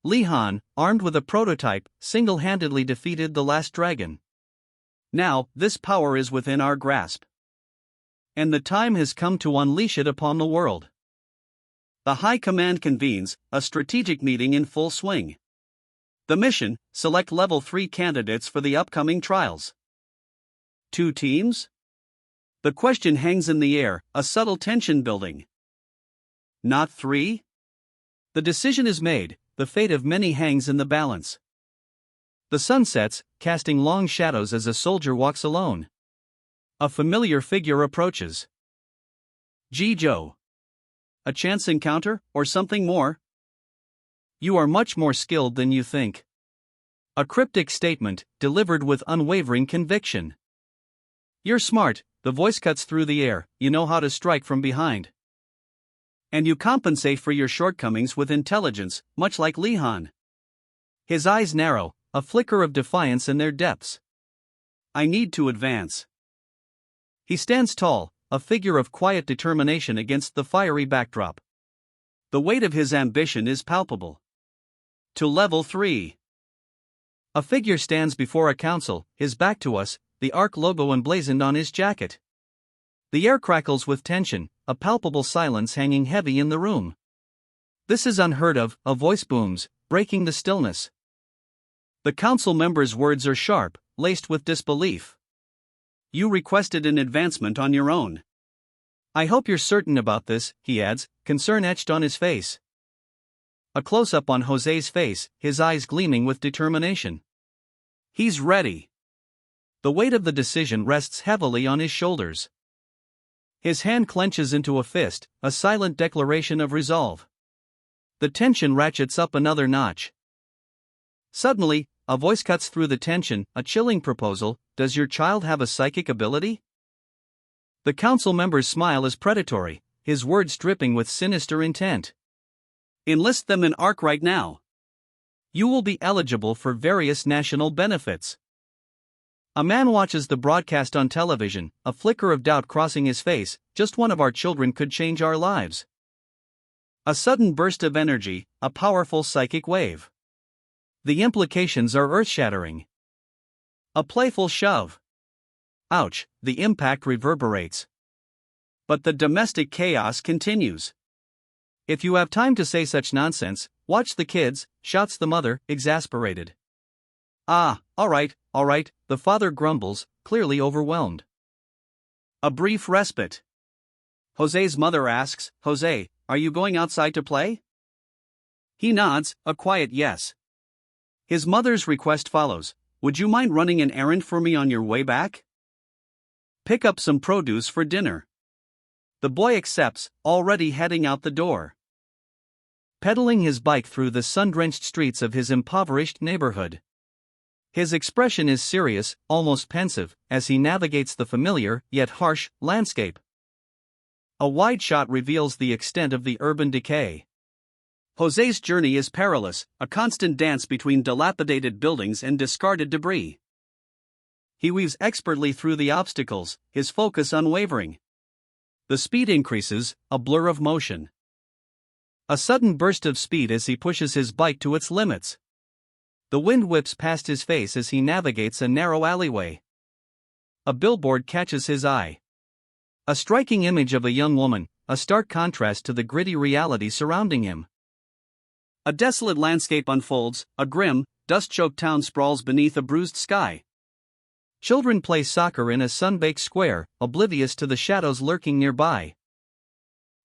Li Han, armed with a prototype, single-handedly defeated the last dragon. Now, this power is within our grasp. And the time has come to unleash it upon the world. The High Command convenes, a strategic meeting in full swing. The mission: select Level 3 candidates for the upcoming trials. 2 teams? The question hangs in the air, a subtle tension building. Not 3? The decision is made, the fate of many hangs in the balance. The sun sets, casting long shadows as a soldier walks alone. A familiar figure approaches. Ji-Jo. A chance encounter, or something more? You are much more skilled than you think. A cryptic statement, delivered with unwavering conviction. You're smart, the voice cuts through the air, you know how to strike from behind. And you compensate for your shortcomings with intelligence, much like Li Han. His eyes narrow, a flicker of defiance in their depths. I need to advance. He stands tall, a figure of quiet determination against the fiery backdrop. The weight of his ambition is palpable. To Level 3. A figure stands before a council, his back to us, the ARC logo emblazoned on his jacket. The air crackles with tension, a palpable silence hanging heavy in the room. This is unheard of, a voice booms, breaking the stillness. The council member's words are sharp, laced with disbelief. You requested an advancement on your own. I hope you're certain about this, he adds, concern etched on his face. A close-up on Jose's face, his eyes gleaming with determination. He's ready. The weight of the decision rests heavily on his shoulders. His hand clenches into a fist, a silent declaration of resolve. The tension ratchets up another notch. Suddenly, a voice cuts through the tension, a chilling proposal: does your child have a psychic ability? The council member's smile is predatory, his words dripping with sinister intent. Enlist them in ARC right now. You will be eligible for various national benefits. A man watches the broadcast on television, a flicker of doubt crossing his face. Just one of our children could change our lives. A sudden burst of energy, a powerful psychic wave. The implications are earth-shattering. A playful shove. Ouch, the impact reverberates. But the domestic chaos continues. If you have time to say such nonsense, watch the kids, shouts the mother, exasperated. Ah, all right, the father grumbles, clearly overwhelmed. A brief respite. Jose's mother asks, Jose, are you going outside to play? He nods, a quiet yes. His mother's request follows, would you mind running an errand for me on your way back? Pick up some produce for dinner. The boy accepts, already heading out the door. Pedaling his bike through the sun-drenched streets of his impoverished neighborhood. His expression is serious, almost pensive, as he navigates the familiar, yet harsh, landscape. A wide shot reveals the extent of the urban decay. Jose's journey is perilous, a constant dance between dilapidated buildings and discarded debris. He weaves expertly through the obstacles, his focus unwavering. The speed increases, a blur of motion. A sudden burst of speed as he pushes his bike to its limits. The wind whips past his face as he navigates a narrow alleyway. A billboard catches his eye. A striking image of a young woman, a stark contrast to the gritty reality surrounding him. A desolate landscape unfolds, a grim, dust-choked town sprawls beneath a bruised sky. Children play soccer in a sun-baked square, oblivious to the shadows lurking nearby.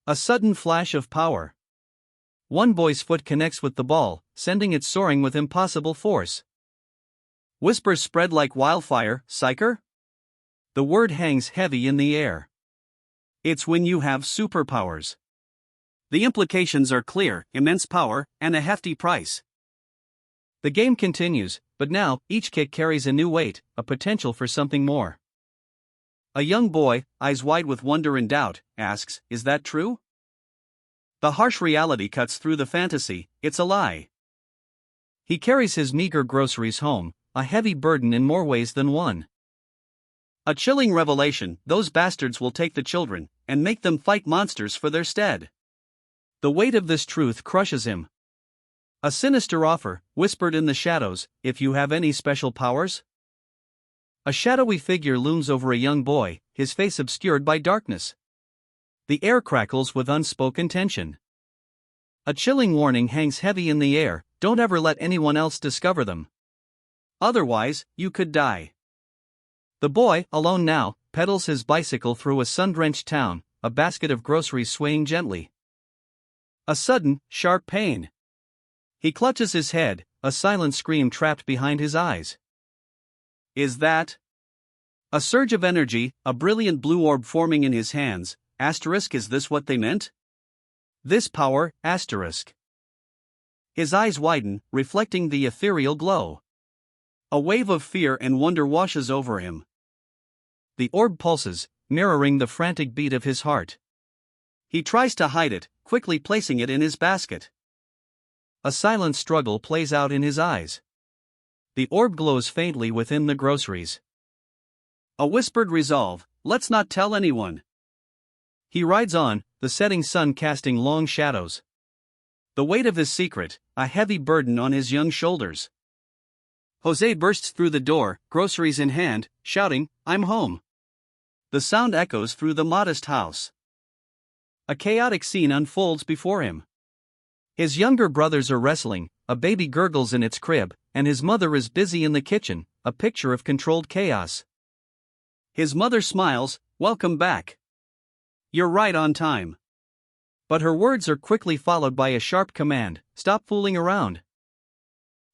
A sudden flash of power. One boy's foot connects with the ball, sending it soaring with impossible force. Whispers spread like wildfire, "Psyker?" The word hangs heavy in the air. It's when you have superpowers. The implications are clear: immense power, and a hefty price. The game continues, but now, each kick carries a new weight, a potential for something more. A young boy, eyes wide with wonder and doubt, asks, "Is that true?" The harsh reality cuts through the fantasy: it's a lie. He carries his meager groceries home, a heavy burden in more ways than one. A chilling revelation: those bastards will take the children, and make them fight monsters for their stead. The weight of this truth crushes him. A sinister offer, whispered in the shadows: "If you have any special powers?" A shadowy figure looms over a young boy, his face obscured by darkness. The air crackles with unspoken tension. A chilling warning hangs heavy in the air: don't ever let anyone else discover them. Otherwise, you could die. The boy, alone now, pedals his bicycle through a sun-drenched town, a basket of groceries swaying gently. A sudden, sharp pain. He clutches his head, a silent scream trapped behind his eyes. Is that? A surge of energy, a brilliant blue orb forming in his hands. Is this what they meant? This power, His eyes widen, reflecting the ethereal glow. A wave of fear and wonder washes over him. The orb pulses, mirroring the frantic beat of his heart. He tries to hide it, quickly placing it in his basket. A silent struggle plays out in his eyes. The orb glows faintly within the groceries. A whispered resolve: let's not tell anyone. He rides on, the setting sun casting long shadows. The weight of his secret, a heavy burden on his young shoulders. Jose bursts through the door, groceries in hand, shouting, "I'm home." The sound echoes through the modest house. A chaotic scene unfolds before him. His younger brothers are wrestling, a baby gurgles in its crib, and his mother is busy in the kitchen, a picture of controlled chaos. His mother smiles, "Welcome back. You're right on time." But her words are quickly followed by a sharp command: stop fooling around.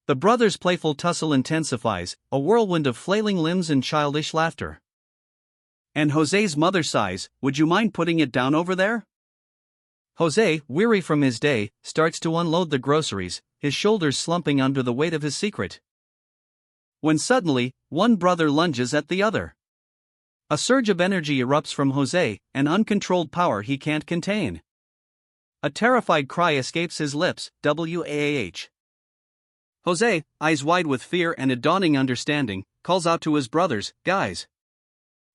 The brothers' playful tussle intensifies, a whirlwind of flailing limbs and childish laughter. And Jose's mother sighs, "Would you mind putting it down over there?" Jose, weary from his day, starts to unload the groceries, his shoulders slumping under the weight of his secret. When suddenly, one brother lunges at the other. A surge of energy erupts from Jose, an uncontrolled power he can't contain. A terrified cry escapes his lips: "Wah!" Jose, eyes wide with fear and a dawning understanding, calls out to his brothers, "Guys!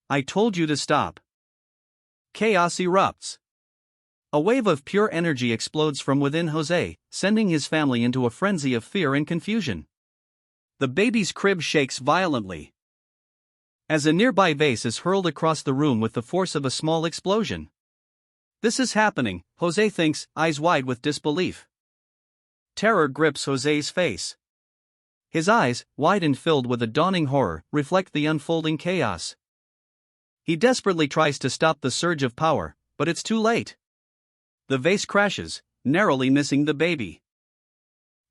I told you to stop." Chaos erupts. A wave of pure energy explodes from within Jose, sending his family into a frenzy of fear and confusion. The baby's crib shakes violently. As a nearby vase is hurled across the room with the force of a small explosion. This is happening, Jose thinks, eyes wide with disbelief. Terror grips Jose's face. His eyes, wide and filled with a dawning horror, reflect the unfolding chaos. He desperately tries to stop the surge of power, but it's too late. The vase crashes, narrowly missing the baby.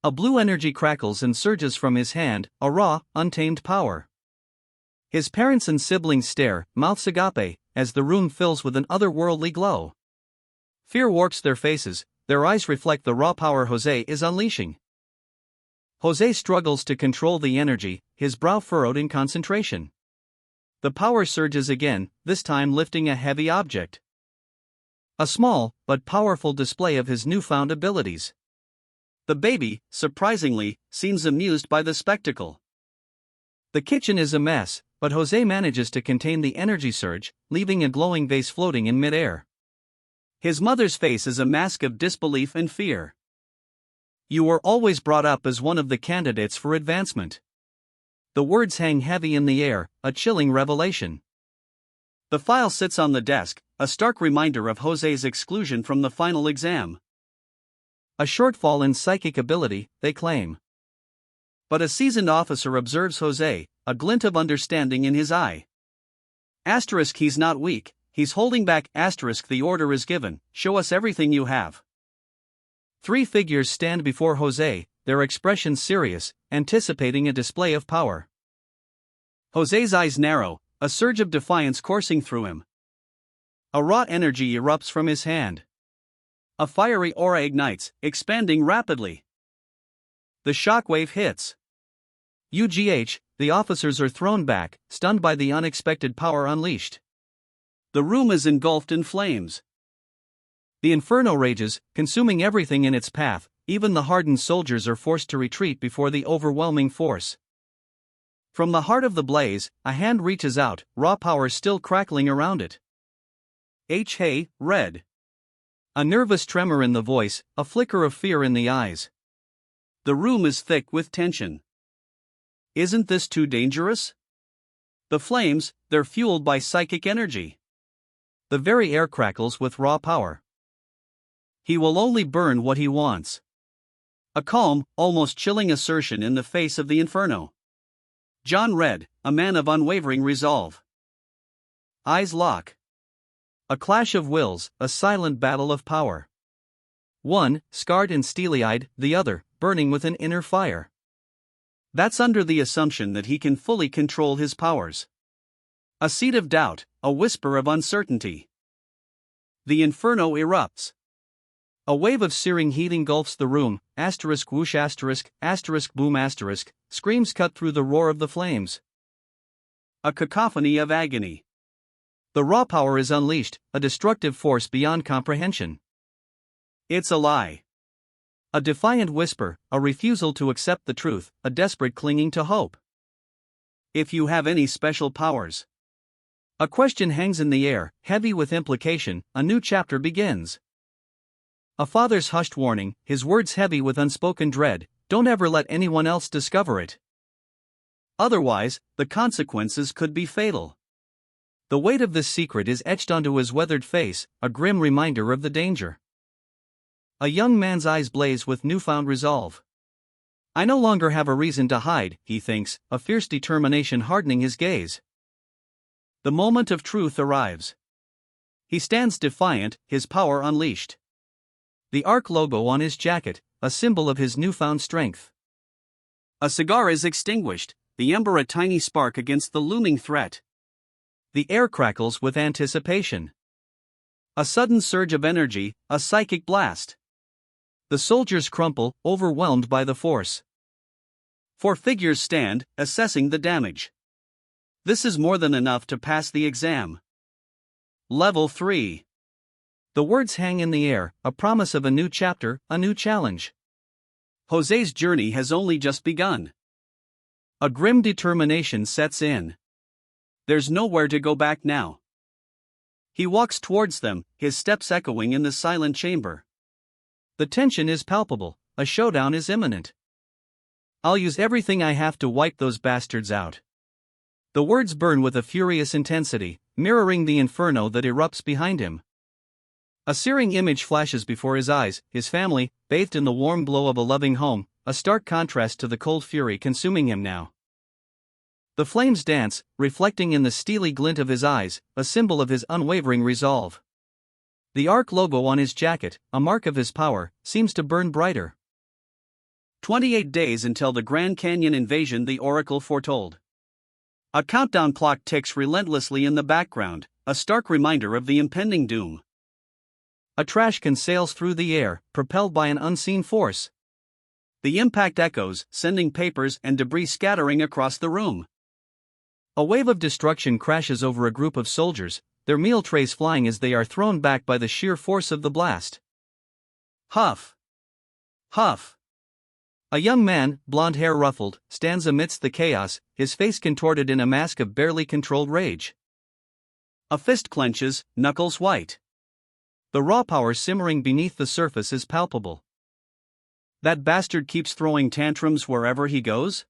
A blue energy crackles and surges from his hand, a raw, untamed power. His parents and siblings stare, mouths agape, as the room fills with an otherworldly glow. Fear warps their faces, their eyes reflect the raw power Jose is unleashing. Jose struggles to control the energy, his brow furrowed in concentration. The power surges again, this time lifting a heavy object. A small, but powerful display of his newfound abilities. The baby, surprisingly, seems amused by the spectacle. The kitchen is a mess, but Jose manages to contain the energy surge, leaving a glowing vase floating in midair. His mother's face is a mask of disbelief and fear. "You were always brought up as one of the candidates for advancement." The words hang heavy in the air, a chilling revelation. The file sits on the desk, a stark reminder of Jose's exclusion from the final exam. A shortfall in psychic ability, they claim. But a seasoned officer observes Jose, a glint of understanding in his eye. Asterisk, he's not weak, he's holding back. Asterisk, the order is given, show us everything you have. Three figures stand before Jose, their expressions serious, anticipating a display of power. Jose's eyes narrow, a surge of defiance coursing through him. A raw energy erupts from his hand. A fiery aura ignites, expanding rapidly. The shockwave hits. UGH, the officers are thrown back, stunned by the unexpected power unleashed. The room is engulfed in flames. The inferno rages, consuming everything in its path. Even the hardened soldiers are forced to retreat before the overwhelming force. From the heart of the blaze, a hand reaches out, raw power still crackling around it. Hey, Red. A nervous tremor in the voice, a flicker of fear in the eyes. The room is thick with tension. Isn't this too dangerous? The flames, they're fueled by psychic energy. The very air crackles with raw power. He will only burn what he wants. A calm, almost chilling assertion in the face of the inferno. John Red, a man of unwavering resolve. Eyes lock. A clash of wills, a silent battle of power. One, scarred and steely-eyed, the other, burning with an inner fire. That's under the assumption that he can fully control his powers. A seed of doubt, a whisper of uncertainty. The inferno erupts. A wave of searing heat engulfs the room, asterisk whoosh asterisk boom asterisk, screams cut through the roar of the flames. A cacophony of agony. The raw power is unleashed, a destructive force beyond comprehension. It's a lie. A defiant whisper, a refusal to accept the truth, a desperate clinging to hope. If you have any special powers. A question hangs in the air, heavy with implication. A new chapter begins. A father's hushed warning, his words heavy with unspoken dread, don't ever let anyone else discover it. Otherwise, the consequences could be fatal. The weight of this secret is etched onto his weathered face, a grim reminder of the danger. A young man's eyes blaze with newfound resolve. I no longer have a reason to hide, he thinks, a fierce determination hardening his gaze. The moment of truth arrives. He stands defiant, his power unleashed. The ARC logo on his jacket, a symbol of his newfound strength. A cigar is extinguished, the ember a tiny spark against the looming threat. The air crackles with anticipation. A sudden surge of energy, a psychic blast. The soldiers crumple, overwhelmed by the force. Four figures stand, assessing the damage. This is more than enough to pass the exam. Level 3. The words hang in the air, a promise of a new chapter, a new challenge. Jose's journey has only just begun. A grim determination sets in. There's nowhere to go back now. He walks towards them, his steps echoing in the silent chamber. The tension is palpable, a showdown is imminent. I'll use everything I have to wipe those bastards out. The words burn with a furious intensity, mirroring the inferno that erupts behind him. A searing image flashes before his eyes, his family, bathed in the warm glow of a loving home, a stark contrast to the cold fury consuming him now. The flames dance, reflecting in the steely glint of his eyes, a symbol of his unwavering resolve. The ARC logo on his jacket, a mark of his power, seems to burn brighter. 28 days until the Grand Canyon invasion the Oracle foretold. A countdown clock ticks relentlessly in the background, a stark reminder of the impending doom. A trash can sails through the air, propelled by an unseen force. The impact echoes, sending papers and debris scattering across the room. A wave of destruction crashes over a group of soldiers, their meal trays flying as they are thrown back by the sheer force of the blast. Huff! Huff! A young man, blonde hair ruffled, stands amidst the chaos, his face contorted in a mask of barely controlled rage. A fist clenches, knuckles white. The raw power simmering beneath the surface is palpable. That bastard keeps throwing tantrums wherever he goes?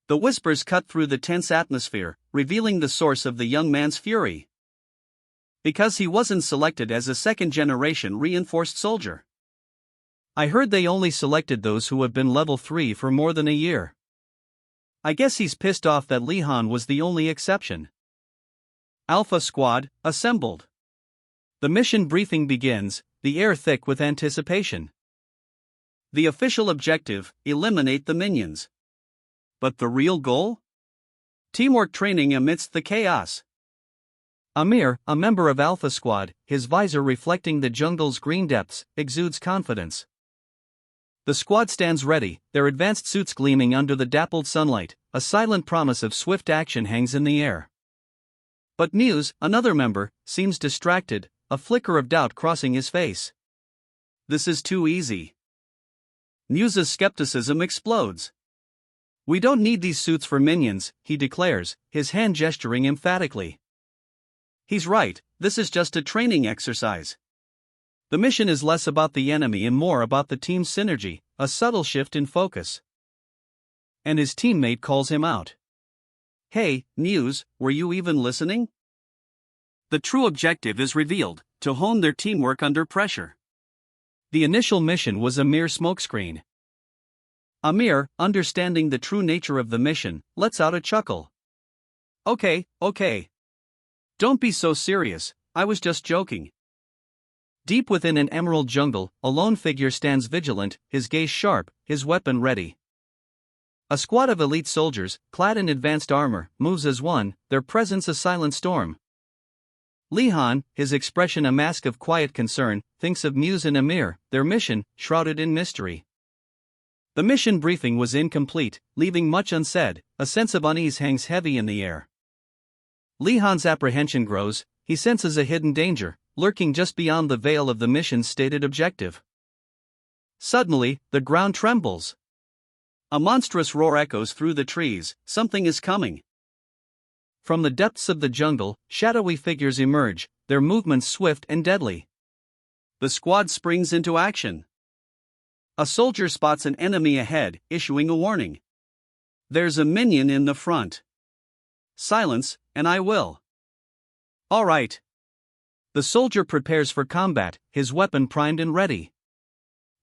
The whispers cut through the tense atmosphere, revealing the source of the young man's fury. Because he wasn't selected as a second-generation reinforced soldier. I heard they only selected those who have been level 3 for more than a year. I guess he's pissed off that Li-Han was the only exception. Alpha Squad, assembled. The mission briefing begins, the air thick with anticipation. The official objective, eliminate the minions. But the real goal? Teamwork training amidst the chaos. Amir, a member of Alpha Squad, his visor reflecting the jungle's green depths, exudes confidence. The squad stands ready, their advanced suits gleaming under the dappled sunlight, a silent promise of swift action hangs in the air. But Muse, another member, seems distracted, a flicker of doubt crossing his face. This is too easy. Muse's skepticism explodes. We don't need these suits for minions, he declares, his hand gesturing emphatically. He's right, this is just a training exercise. The mission is less about the enemy and more about the team's synergy, a subtle shift in focus. And his teammate calls him out. Hey, Muse, were you even listening? The true objective is revealed, to hone their teamwork under pressure. The initial mission was a mere smokescreen. Amir, understanding the true nature of the mission, lets out a chuckle. Okay. Don't be so serious, I was just joking. Deep within an emerald jungle, a lone figure stands vigilant, his gaze sharp, his weapon ready. A squad of elite soldiers, clad in advanced armor, moves as one, their presence a silent storm. Li-Han, his expression a mask of quiet concern, thinks of Muse and Amir, their mission, shrouded in mystery. The mission briefing was incomplete, leaving much unsaid, a sense of unease hangs heavy in the air. Li-Han's apprehension grows, he senses a hidden danger, lurking just beyond the veil of the mission's stated objective. Suddenly, the ground trembles. A monstrous roar echoes through the trees, something is coming. From the depths of the jungle, shadowy figures emerge, their movements swift and deadly. The squad springs into action. A soldier spots an enemy ahead, issuing a warning. There's a minion in the front. Silence, and I will. All right. The soldier prepares for combat, his weapon primed and ready.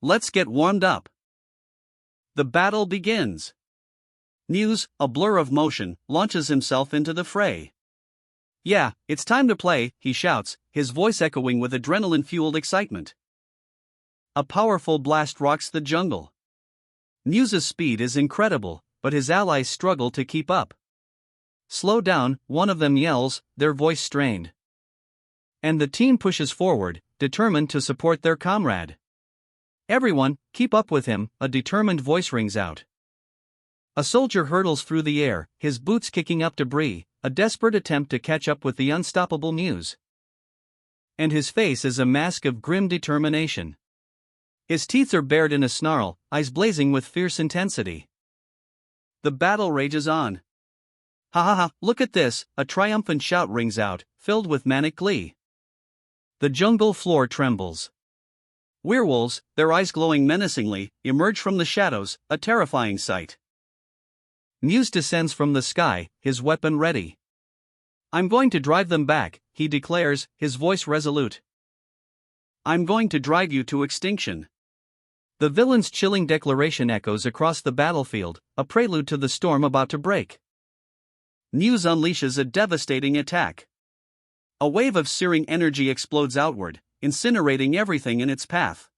Let's get warmed up. The battle begins. Muse, a blur of motion, launches himself into the fray. Yeah, it's time to play, he shouts, his voice echoing with adrenaline-fueled excitement. A powerful blast rocks the jungle. Muse's speed is incredible, but his allies struggle to keep up. Slow down, one of them yells, their voice strained. And the team pushes forward, determined to support their comrade. Everyone, keep up with him, a determined voice rings out. A soldier hurtles through the air, his boots kicking up debris, a desperate attempt to catch up with the unstoppable Muse. And his face is a mask of grim determination. His teeth are bared in a snarl, eyes blazing with fierce intensity. The battle rages on. Ha ha ha, look at this, a triumphant shout rings out, filled with manic glee. The jungle floor trembles. Werewolves, their eyes glowing menacingly, emerge from the shadows, a terrifying sight. Muse descends from the sky, his weapon ready. I'm going to drive them back, he declares, his voice resolute. I'm going to drive you to extinction. The villain's chilling declaration echoes across the battlefield, a prelude to the storm about to break. Muse unleashes a devastating attack. A wave of searing energy explodes outward, incinerating everything in its path.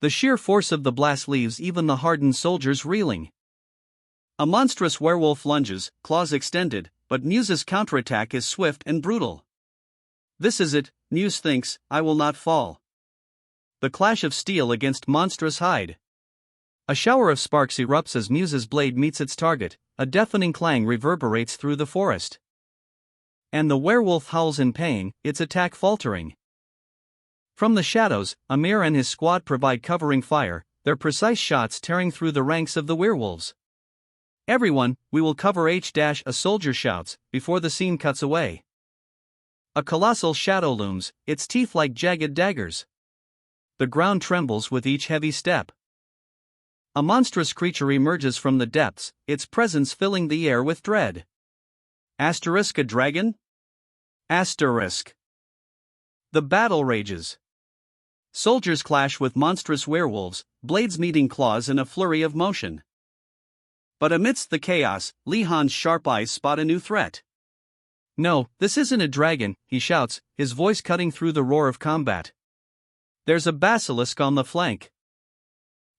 The sheer force of the blast leaves even the hardened soldiers reeling. A monstrous werewolf lunges, claws extended, but Muse's counterattack is swift and brutal. This is it, Muse thinks, I will not fall. The clash of steel against monstrous hide. A shower of sparks erupts as Muse's blade meets its target, a deafening clang reverberates through the forest. And the werewolf howls in pain, its attack faltering. From the shadows, Amir and his squad provide covering fire, their precise shots tearing through the ranks of the werewolves. Everyone, we will cover a soldier shouts, before the scene cuts away. A colossal shadow looms, its teeth like jagged daggers. The ground trembles with each heavy step. A monstrous creature emerges from the depths, its presence filling the air with dread. A dragon? The battle rages. Soldiers clash with monstrous werewolves, blades meeting claws in a flurry of motion. But amidst the chaos, Li Han's sharp eyes spot a new threat. No, this isn't a dragon, he shouts, his voice cutting through the roar of combat. There's a basilisk on the flank.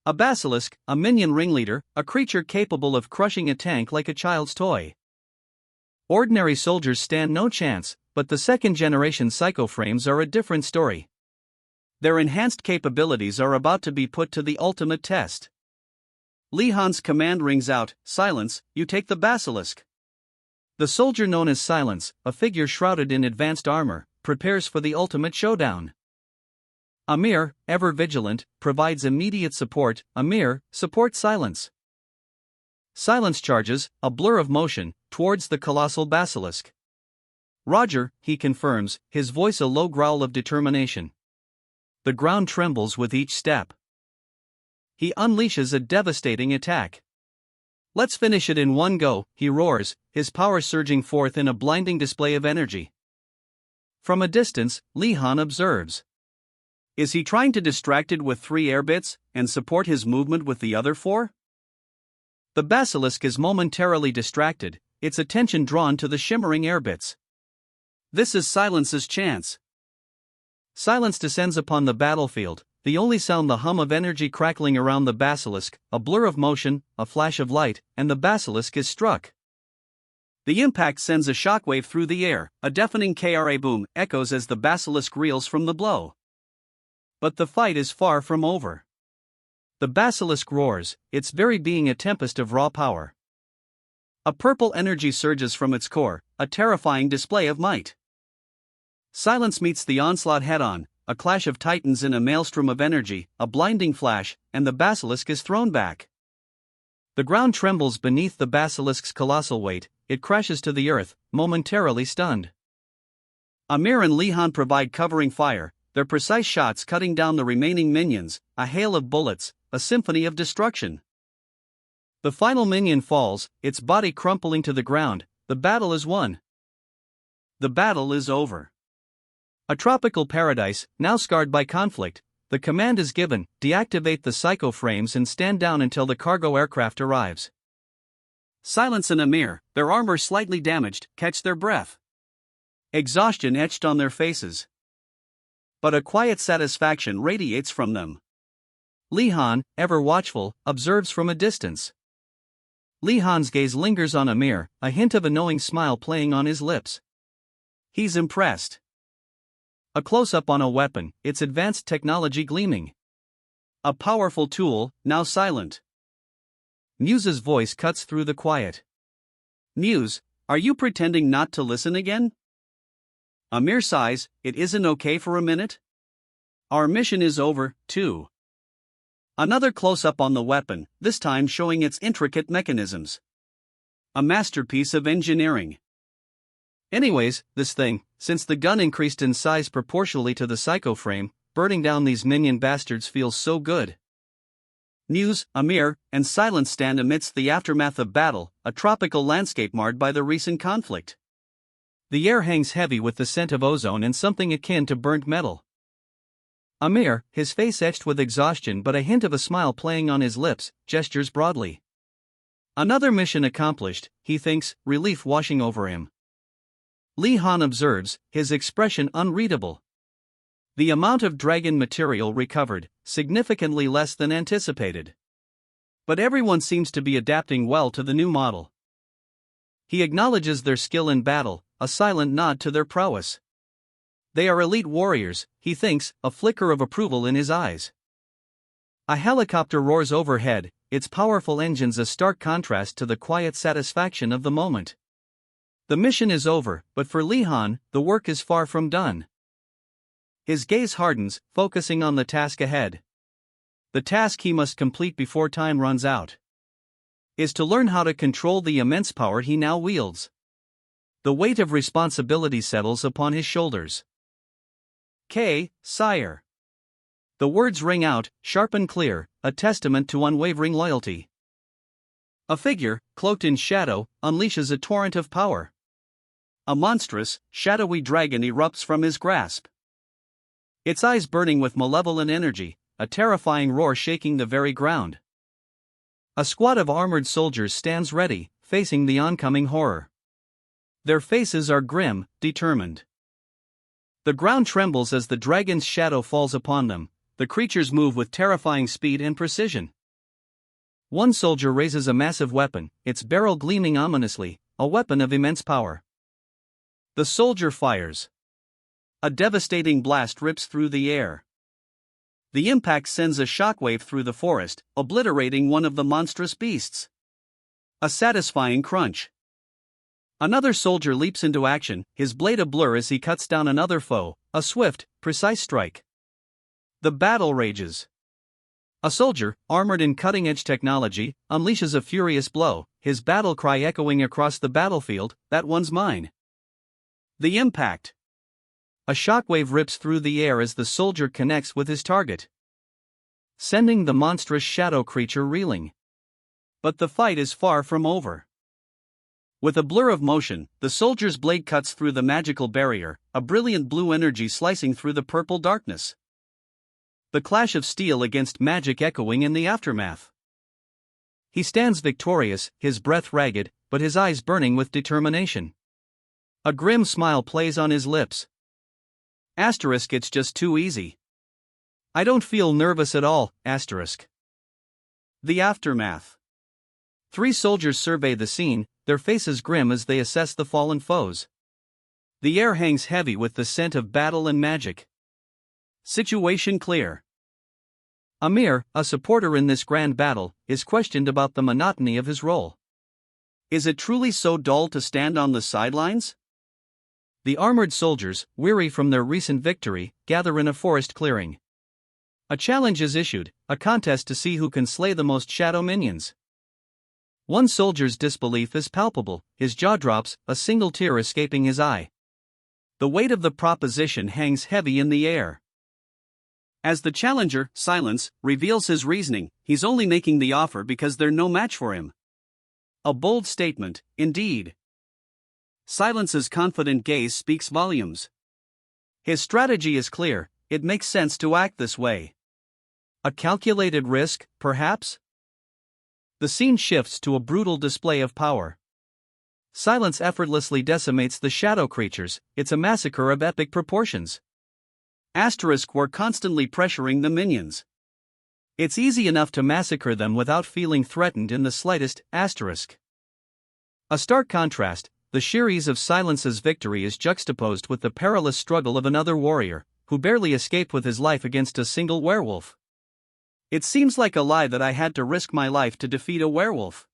A basilisk, a minion ringleader, a creature capable of crushing a tank like a child's toy. Ordinary soldiers stand no chance, but the second-generation psychoframes are a different story. Their enhanced capabilities are about to be put to the ultimate test. Li Han's command rings out, silence, you take the basilisk. The soldier known as Silence, a figure shrouded in advanced armor, prepares for the ultimate showdown. Amir, ever vigilant, provides immediate support. Amir, support Silence. Silence charges, a blur of motion, towards the colossal basilisk. Roger, he confirms, his voice a low growl of determination. The ground trembles with each step. He unleashes a devastating attack. Let's finish it in one go, he roars, his power surging forth in a blinding display of energy. From a distance, Li Han observes. Is he trying to distract it with 3 air bits, and support his movement with the other 4? The basilisk is momentarily distracted, its attention drawn to the shimmering air bits. This is Silence's chance. Silence descends upon the battlefield, the only sound the hum of energy crackling around the basilisk, a blur of motion, a flash of light, and the basilisk is struck. The impact sends a shockwave through the air, a deafening kra boom echoes as the basilisk reels from the blow. But the fight is far from over. The basilisk roars, its very being a tempest of raw power. A purple energy surges from its core, a terrifying display of might. Silence meets the onslaught head-on, a clash of titans in a maelstrom of energy, a blinding flash, and the basilisk is thrown back. The ground trembles beneath the basilisk's colossal weight, it crashes to the earth, momentarily stunned. Amir and Li Han provide covering fire, their precise shots cutting down the remaining minions, a hail of bullets, a symphony of destruction. The final minion falls, its body crumpling to the ground. The battle is won. The battle is over. A tropical paradise, now scarred by conflict, the command is given, deactivate the psycho frames and stand down until the cargo aircraft arrives. Silence and Amir, their armor slightly damaged, catch their breath. Exhaustion etched on their faces. But a quiet satisfaction radiates from them. Li Han, ever watchful, observes from a distance. Li Han's gaze lingers on Amir, a hint of a knowing smile playing on his lips. He's impressed. A close-up on a weapon, its advanced technology gleaming. A powerful tool, now silent. Muse's voice cuts through the quiet. Muse, are you pretending not to listen again? Amir sighs, it isn't okay for a minute? Our mission is over, too. Another close-up on the weapon, this time showing its intricate mechanisms. A masterpiece of engineering. Anyways, this thing, since the gun increased in size proportionally to the psycho frame, burning down these minion bastards feels so good. Muse, Amir, and Silence stand amidst the aftermath of battle, a tropical landscape marred by the recent conflict. The air hangs heavy with the scent of ozone and something akin to burnt metal. Amir, his face etched with exhaustion but a hint of a smile playing on his lips, gestures broadly. Another mission accomplished, he thinks, relief washing over him. Li Han observes, his expression unreadable. The amount of dragon material recovered, significantly less than anticipated. But everyone seems to be adapting well to the new model. He acknowledges their skill in battle, a silent nod to their prowess. They are elite warriors, he thinks, a flicker of approval in his eyes. A helicopter roars overhead, its powerful engines a stark contrast to the quiet satisfaction of the moment. The mission is over, but for Li Han, the work is far from done. His gaze hardens, focusing on the task ahead. The task he must complete before time runs out is to learn how to control the immense power he now wields. The weight of responsibility settles upon his shoulders. Sire. The words ring out, sharp and clear, a testament to unwavering loyalty. A figure, cloaked in shadow, unleashes a torrent of power. A monstrous, shadowy dragon erupts from his grasp. Its eyes burning with malevolent energy, a terrifying roar shaking the very ground. A squad of armored soldiers stands ready, facing the oncoming horror. Their faces are grim, determined. The ground trembles as the dragon's shadow falls upon them. The creatures move with terrifying speed and precision. One soldier raises a massive weapon, its barrel gleaming ominously, a weapon of immense power. The soldier fires. A devastating blast rips through the air. The impact sends a shockwave through the forest, obliterating one of the monstrous beasts. A satisfying crunch. Another soldier leaps into action, his blade a blur as he cuts down another foe, a swift, precise strike. The battle rages. A soldier, armored in cutting-edge technology, unleashes a furious blow, his battle cry echoing across the battlefield, "That one's mine." The impact. A shockwave rips through the air as the soldier connects with his target, sending the monstrous shadow creature reeling. But the fight is far from over. With a blur of motion, the soldier's blade cuts through the magical barrier, a brilliant blue energy slicing through the purple darkness. The clash of steel against magic echoing in the aftermath. He stands victorious, his breath ragged, but his eyes burning with determination. A grim smile plays on his lips. It's just too easy. I don't feel nervous at all. The aftermath. 3 soldiers survey the scene, their faces grim as they assess the fallen foes. The air hangs heavy with the scent of battle and magic. Situation clear. Amir, a supporter in this grand battle, is questioned about the monotony of his role. Is it truly so dull to stand on the sidelines? The armored soldiers, weary from their recent victory, gather in a forest clearing. A challenge is issued, a contest to see who can slay the most shadow minions. One soldier's disbelief is palpable, his jaw drops, a single tear escaping his eye. The weight of the proposition hangs heavy in the air. As the challenger, Silence, reveals his reasoning, he's only making the offer because they're no match for him. A bold statement, indeed. Silence's confident gaze speaks volumes. His strategy is clear, it makes sense to act this way. A calculated risk, perhaps? The scene shifts to a brutal display of power. Silence effortlessly decimates the shadow creatures, it's a massacre of epic proportions. We're constantly pressuring the minions. It's easy enough to massacre them without feeling threatened in the slightest. A stark contrast, the sheer ease of Silence's victory is juxtaposed with the perilous struggle of another warrior, who barely escaped with his life against a single werewolf. It seems like a lie that I had to risk my life to defeat a werewolf.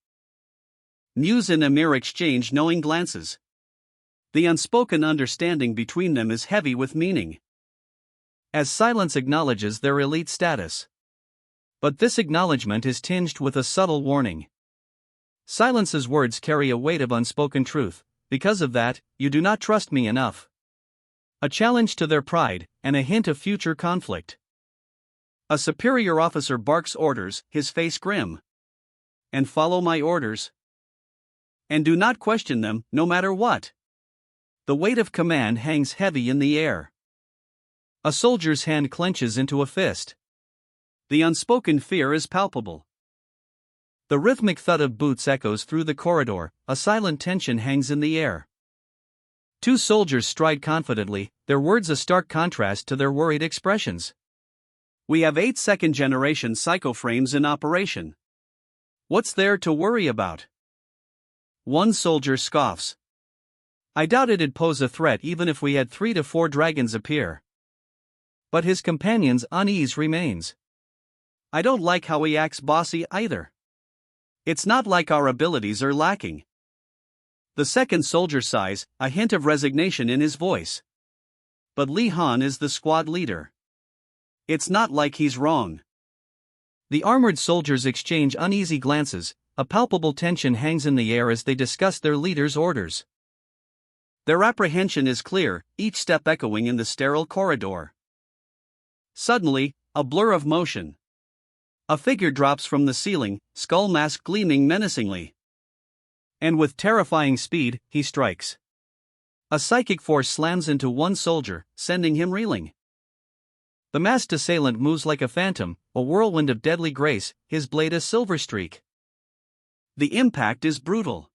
Muse and Amir exchange knowing glances. The unspoken understanding between them is heavy with meaning. As Silence acknowledges their elite status. But this acknowledgement is tinged with a subtle warning. Silence's words carry a weight of unspoken truth. Because of that, you do not trust me enough. A challenge to their pride, and a hint of future conflict. A superior officer barks orders, his face grim. And follow my orders. And do not question them, no matter what. The weight of command hangs heavy in the air. A soldier's hand clenches into a fist. The unspoken fear is palpable. The rhythmic thud of boots echoes through the corridor, a silent tension hangs in the air. 2 soldiers stride confidently, their their words a stark contrast to their worried expressions. We have 8 second-generation psychoframes in operation. What's there to worry about? One soldier scoffs. I doubt it'd pose a threat even if we had 3 to 4 dragons appear. But his companion's unease remains. I don't like how he acts bossy either. It's not like our abilities are lacking. The second soldier sighs, a hint of resignation in his voice. But Li Han is the squad leader. It's not like he's wrong. The armored soldiers exchange uneasy glances, a palpable tension hangs in the air as they discuss their leader's orders. Their apprehension is clear, each step echoing in the sterile corridor. Suddenly, a blur of motion. A figure drops from the ceiling, skull mask gleaming menacingly. And with terrifying speed, he strikes. A psychic force slams into one soldier, sending him reeling. The masked assailant moves like a phantom, a whirlwind of deadly grace, his blade a silver streak. The impact is brutal.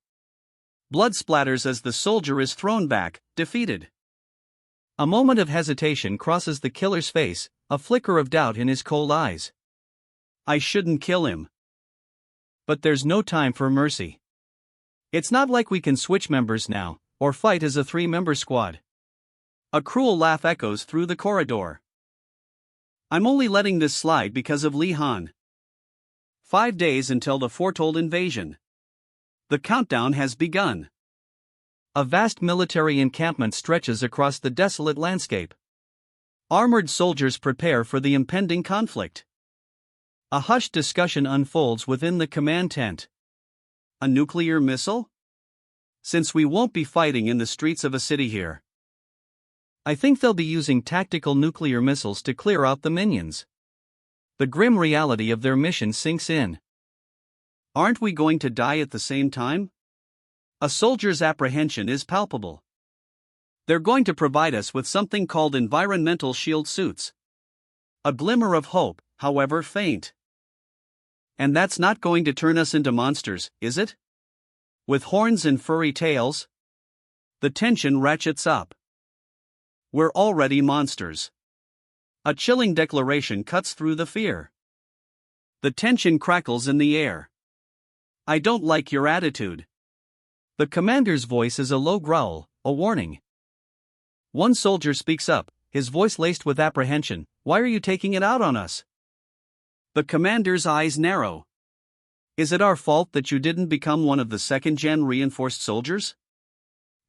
Blood splatters as the soldier is thrown back, defeated. A moment of hesitation crosses the killer's face, a flicker of doubt in his cold eyes. I shouldn't kill him. But there's no time for mercy. It's not like we can switch members now, or fight as a 3-member squad. A cruel laugh echoes through the corridor. I'm only letting this slide because of Li Han. 5 days until the foretold invasion. The countdown has begun. A vast military encampment stretches across the desolate landscape. Armored soldiers prepare for the impending conflict. A hushed discussion unfolds within the command tent. A nuclear missile? Since we won't be fighting in the streets of a city here, I think they'll be using tactical nuclear missiles to clear out the minions. The grim reality of their mission sinks in. Aren't we going to die at the same time? A soldier's apprehension is palpable. They're going to provide us with something called environmental shield suits. A glimmer of hope, however faint. And that's not going to turn us into monsters, is it? With horns and furry tails? The tension ratchets up. We're already monsters. A chilling declaration cuts through the fear. The tension crackles in the air. I don't like your attitude. The commander's voice is a low growl, a warning. One soldier speaks up, his voice laced with apprehension. Why are you taking it out on us? The commander's eyes narrow. Is it our fault that you didn't become one of the second-gen reinforced soldiers?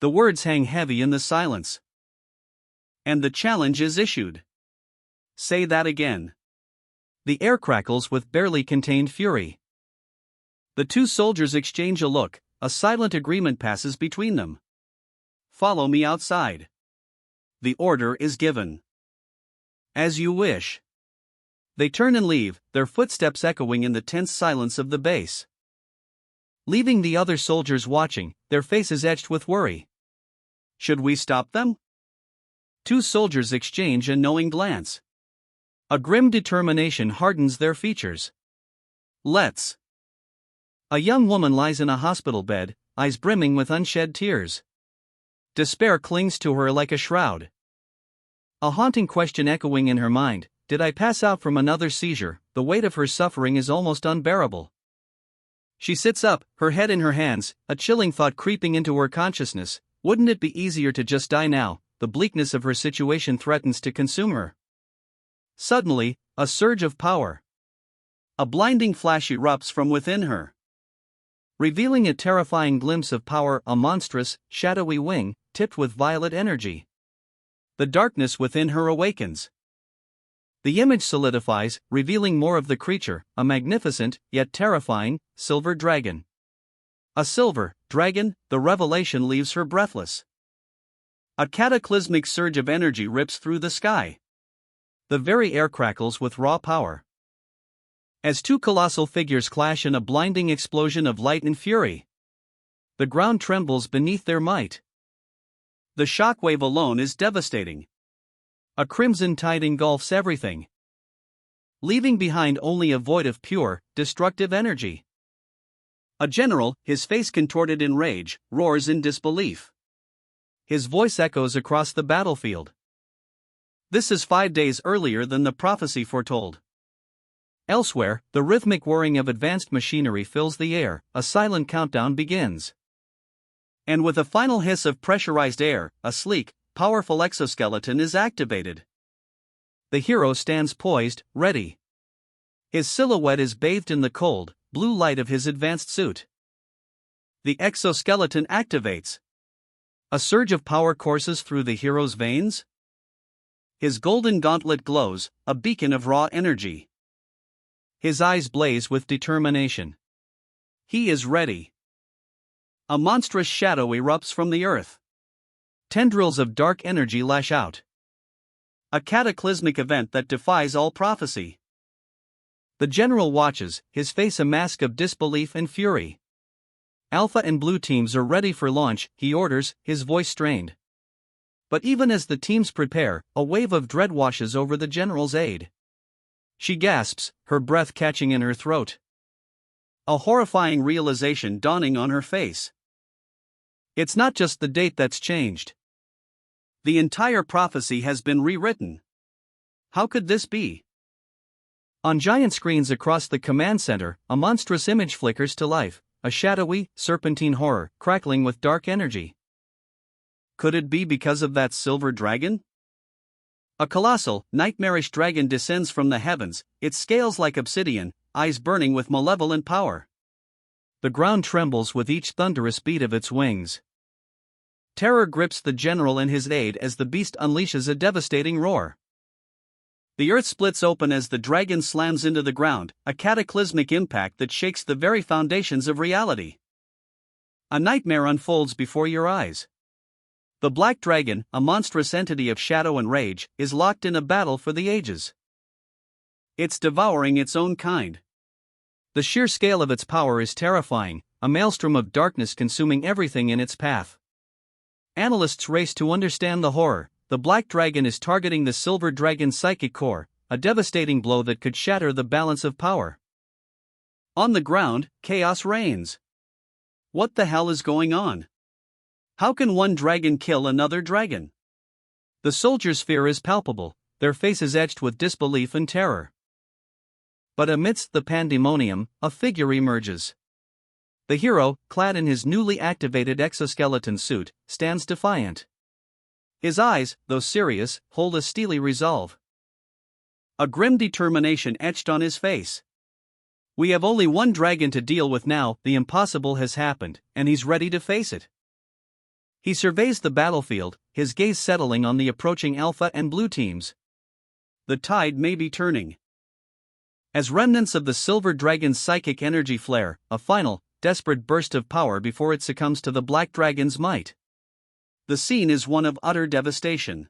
The words hang heavy in the silence. And the challenge is issued. Say that again. The air crackles with barely contained fury. The 2 soldiers exchange a look, a silent agreement passes between them. Follow me outside. The order is given. As you wish. They turn and leave, their footsteps echoing in the tense silence of the base. Leaving the other soldiers watching, their faces etched with worry. Should we stop them? 2 soldiers exchange a knowing glance. A grim determination hardens their features. Let's. A young woman lies in a hospital bed, eyes brimming with unshed tears. Despair clings to her like a shroud. A haunting question echoing in her mind. Did I pass out from another seizure? The weight of her suffering is almost unbearable. She sits up, her head in her hands, a chilling thought creeping into her consciousness. Wouldn't it be easier to just die now? The bleakness of her situation threatens to consume her. Suddenly, a surge of power. A blinding flash erupts from within her. Revealing a terrifying glimpse of power, a monstrous, shadowy wing, tipped with violet energy. The darkness within her awakens. The image solidifies, revealing more of the creature, a magnificent, yet terrifying, silver dragon. A silver dragon, the revelation leaves her breathless. A cataclysmic surge of energy rips through the sky. The very air crackles with raw power. As 2 colossal figures clash in a blinding explosion of light and fury. The ground trembles beneath their might. The shockwave alone is devastating. A crimson tide engulfs everything, leaving behind only a void of pure, destructive energy. A general, his face contorted in rage, roars in disbelief. His voice echoes across the battlefield. This is 5 days earlier than the prophecy foretold. Elsewhere, the rhythmic whirring of advanced machinery fills the air, a silent countdown begins. And with a final hiss of pressurized air, a sleek, powerful exoskeleton is activated. The hero stands poised, ready. His silhouette is bathed in the cold, blue light of his advanced suit. The exoskeleton activates. A surge of power courses through the hero's veins. His golden gauntlet glows, a beacon of raw energy. His eyes blaze with determination. He is ready. A monstrous shadow erupts from the earth. Tendrils of dark energy lash out. A cataclysmic event that defies all prophecy. The general watches, his face a mask of disbelief and fury. Alpha and Blue teams are ready for launch, he orders, his voice strained. But even as the teams prepare, a wave of dread washes over the general's aide. She gasps, her breath catching in her throat. A horrifying realization dawning on her face. It's not just the date that's changed. The entire prophecy has been rewritten. How could this be? On giant screens across the command center, a monstrous image flickers to life, a shadowy, serpentine horror, crackling with dark energy. Could it be because of that silver dragon? A colossal, nightmarish dragon descends from the heavens, its scales like obsidian, eyes burning with malevolent power. The ground trembles with each thunderous beat of its wings. Terror grips the general and his aide as the beast unleashes a devastating roar. The earth splits open as the dragon slams into the ground, a cataclysmic impact that shakes the very foundations of reality. A nightmare unfolds before your eyes. The black dragon, a monstrous entity of shadow and rage, is locked in a battle for the ages. It's devouring its own kind. The sheer scale of its power is terrifying, a maelstrom of darkness consuming everything in its path. Analysts race to understand the horror. The black dragon is targeting the silver dragon's psychic core, a devastating blow that could shatter the balance of power. On the ground, chaos reigns. What the hell is going on? How can one dragon kill another dragon? The soldiers' fear is palpable, their faces etched with disbelief and terror. But amidst the pandemonium, a figure emerges. The hero, clad in his newly activated exoskeleton suit, stands defiant. His eyes, though serious, hold a steely resolve. A grim determination etched on his face. We have only one dragon to deal with now, the impossible has happened, and he's ready to face it. He surveys the battlefield, his gaze settling on the approaching Alpha and Blue teams. The tide may be turning. As remnants of the silver dragon's psychic energy flare, a final, desperate burst of power before it succumbs to the black dragon's might. The scene is one of utter devastation.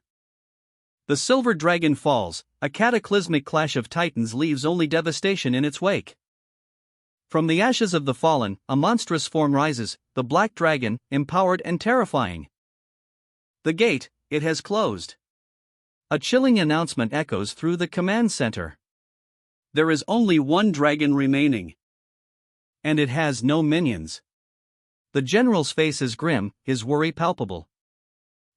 The silver dragon falls, a cataclysmic clash of titans leaves only devastation in its wake. From the ashes of the fallen, a monstrous form rises, the black dragon, empowered and terrifying. The gate, it has closed. A chilling announcement echoes through the command center. There is only one dragon remaining. And it has no minions. The general's face is grim, his worry palpable.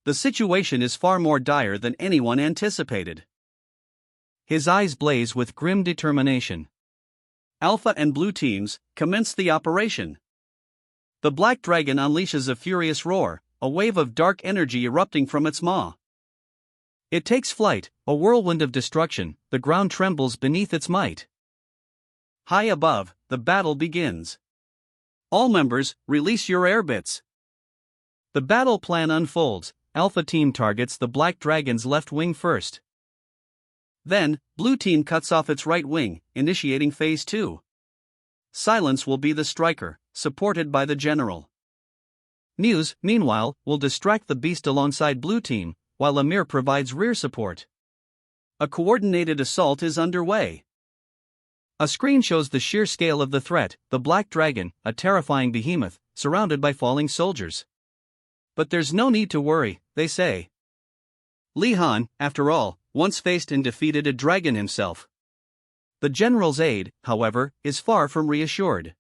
The situation is far more dire than anyone anticipated. His eyes blaze with grim determination. Alpha and Blue teams commence the operation. The black dragon unleashes a furious roar, a wave of dark energy erupting from its maw. It takes flight, a whirlwind of destruction, the ground trembles beneath its might. High above, the battle begins. All members, release your air bits. The battle plan unfolds. Alpha team targets the black dragon's left wing first. Then, Blue team cuts off its right wing, initiating phase 2. Silence will be the striker, supported by the general. Muse, meanwhile, will distract the beast alongside Blue team, while Amir provides rear support. A coordinated assault is underway. A screen shows the sheer scale of the threat, the black dragon, a terrifying behemoth, surrounded by falling soldiers. But there's no need to worry, they say. Li Han, after all, once faced and defeated a dragon himself. The general's aide, however, is far from reassured.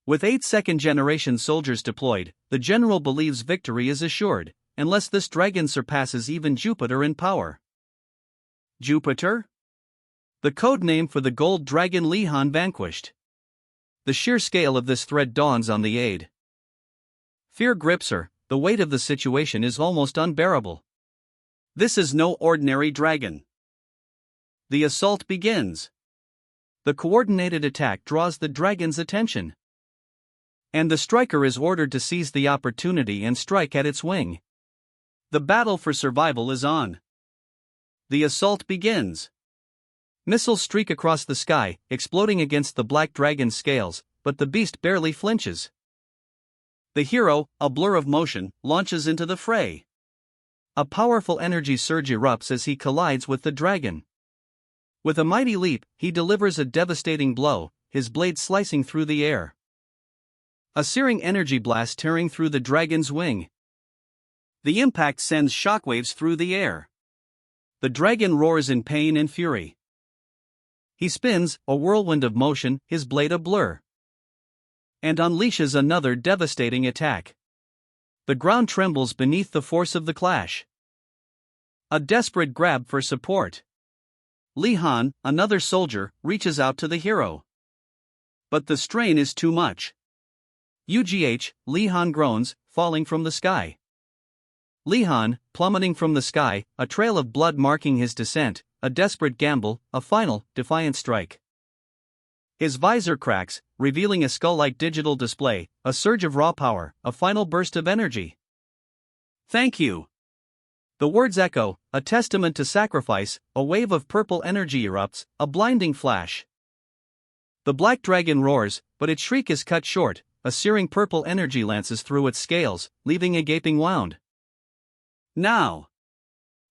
With 8 second-generation soldiers deployed, the general believes victory is assured, unless this dragon surpasses even Jupiter in power. Jupiter? The code name for the gold dragon Li Han vanquished. The sheer scale of this threat dawns on the aide. Fear grips her, the weight of the situation is almost unbearable. This is no ordinary dragon. The assault begins. The coordinated attack draws the dragon's attention. And the striker is ordered to seize the opportunity and strike at its wing. The battle for survival is on. The assault begins. Missiles streak across the sky, exploding against the black dragon's scales, but the beast barely flinches. The hero, a blur of motion, launches into the fray. A powerful energy surge erupts as he collides with the dragon. With a mighty leap, he delivers a devastating blow, his blade slicing through the air. A searing energy blast tearing through the dragon's wing. The impact sends shockwaves through the air. The dragon roars in pain and fury. He spins, a whirlwind of motion, his blade a blur. And unleashes another devastating attack. The ground trembles beneath the force of the clash. A desperate grab for support. Li Han, another soldier, reaches out to the hero. But the strain is too much. Li Han groans, falling from the sky. Li Han, plummeting from the sky, a trail of blood marking his descent, a desperate gamble, a final, defiant strike. His visor cracks, revealing a skull-like digital display, a surge of raw power, a final burst of energy. Thank you. The words echo, a testament to sacrifice, a wave of purple energy erupts, a blinding flash. The black dragon roars, but its shriek is cut short, a searing purple energy lances through its scales, leaving a gaping wound. Now!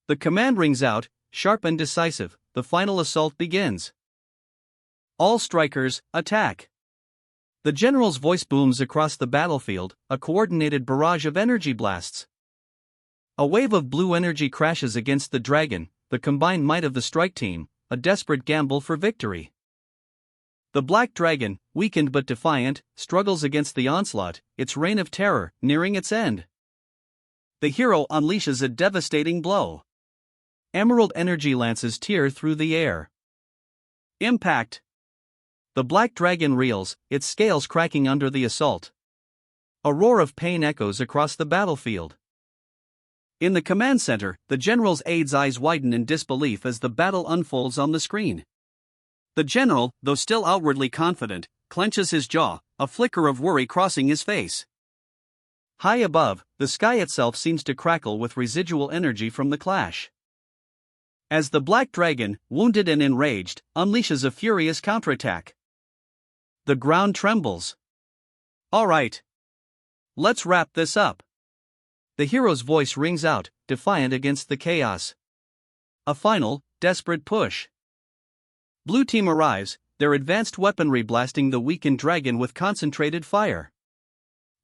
The command rings out, sharp and decisive, the final assault begins. All strikers, attack! The general's voice booms across the battlefield, a coordinated barrage of energy blasts. A wave of blue energy crashes against the dragon, the combined might of the strike team, a desperate gamble for victory. The black dragon, weakened but defiant, struggles against the onslaught, its reign of terror nearing its end. The hero unleashes a devastating blow. Emerald energy lances tear through the air. Impact! The black dragon reels, its scales cracking under the assault. A roar of pain echoes across the battlefield. In the command center, the general's aide's eyes widen in disbelief as the battle unfolds on the screen. The general, though still outwardly confident, clenches his jaw, a flicker of worry crossing his face. High above, the sky itself seems to crackle with residual energy from the clash. As the black dragon, wounded and enraged, unleashes a furious counterattack. The ground trembles. All right. Let's wrap this up. The hero's voice rings out, defiant against the chaos. A final, desperate push. Blue team arrives, their advanced weaponry blasting the weakened dragon with concentrated fire.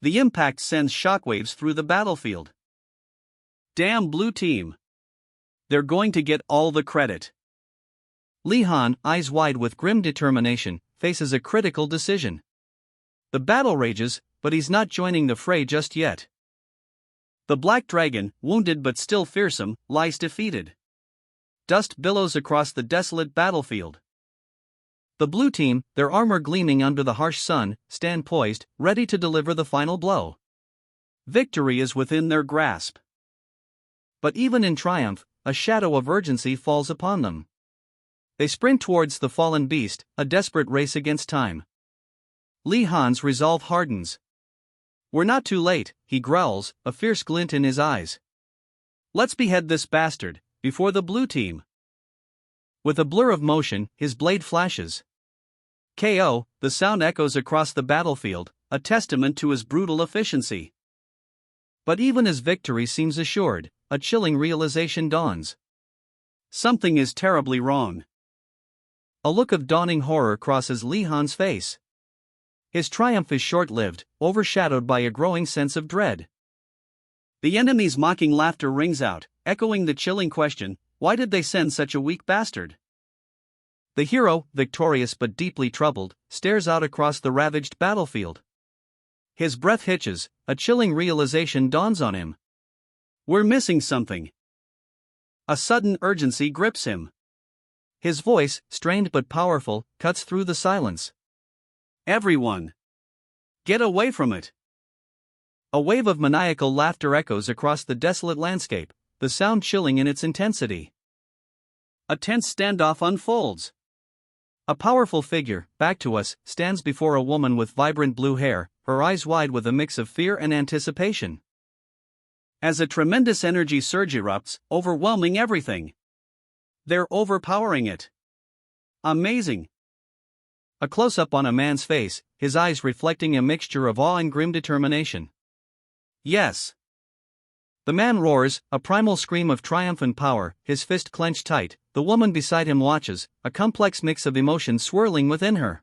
The impact sends shockwaves through the battlefield. Damn blue team. They're going to get all the credit. Li Han, eyes wide with grim determination, faces a critical decision. The battle rages, but he's not joining the fray just yet. The black dragon, wounded but still fearsome, lies defeated. Dust billows across the desolate battlefield. The blue team, their armor gleaming under the harsh sun, stand poised, ready to deliver the final blow. Victory is within their grasp. But even in triumph, a shadow of urgency falls upon them. They sprint towards the fallen beast, a desperate race against time. Li Han's resolve hardens. We're not too late, he growls, a fierce glint in his eyes. Let's behead this bastard, before the blue team. With a blur of motion, his blade flashes. KO, the sound echoes across the battlefield, a testament to his brutal efficiency. But even as victory seems assured, a chilling realization dawns. Something is terribly wrong. A look of dawning horror crosses Li Han's face. His triumph is short-lived, overshadowed by a growing sense of dread. The enemy's mocking laughter rings out, echoing the chilling question, why did they send such a weak bastard? The hero, victorious but deeply troubled, stares out across the ravaged battlefield. His breath hitches, a chilling realization dawns on him. We're missing something. A sudden urgency grips him. His voice, strained but powerful, cuts through the silence. Everyone! Get away from it! A wave of maniacal laughter echoes across the desolate landscape, the sound chilling in its intensity. A tense standoff unfolds. A powerful figure, back to us, stands before a woman with vibrant blue hair, her eyes wide with a mix of fear and anticipation. As a tremendous energy surge erupts, overwhelming everything. They're overpowering it. Amazing. A close-up on a man's face, his eyes reflecting a mixture of awe and grim determination. Yes. The man roars, a primal scream of triumphant power, his fist clenched tight. The woman beside him watches, a complex mix of emotions swirling within her.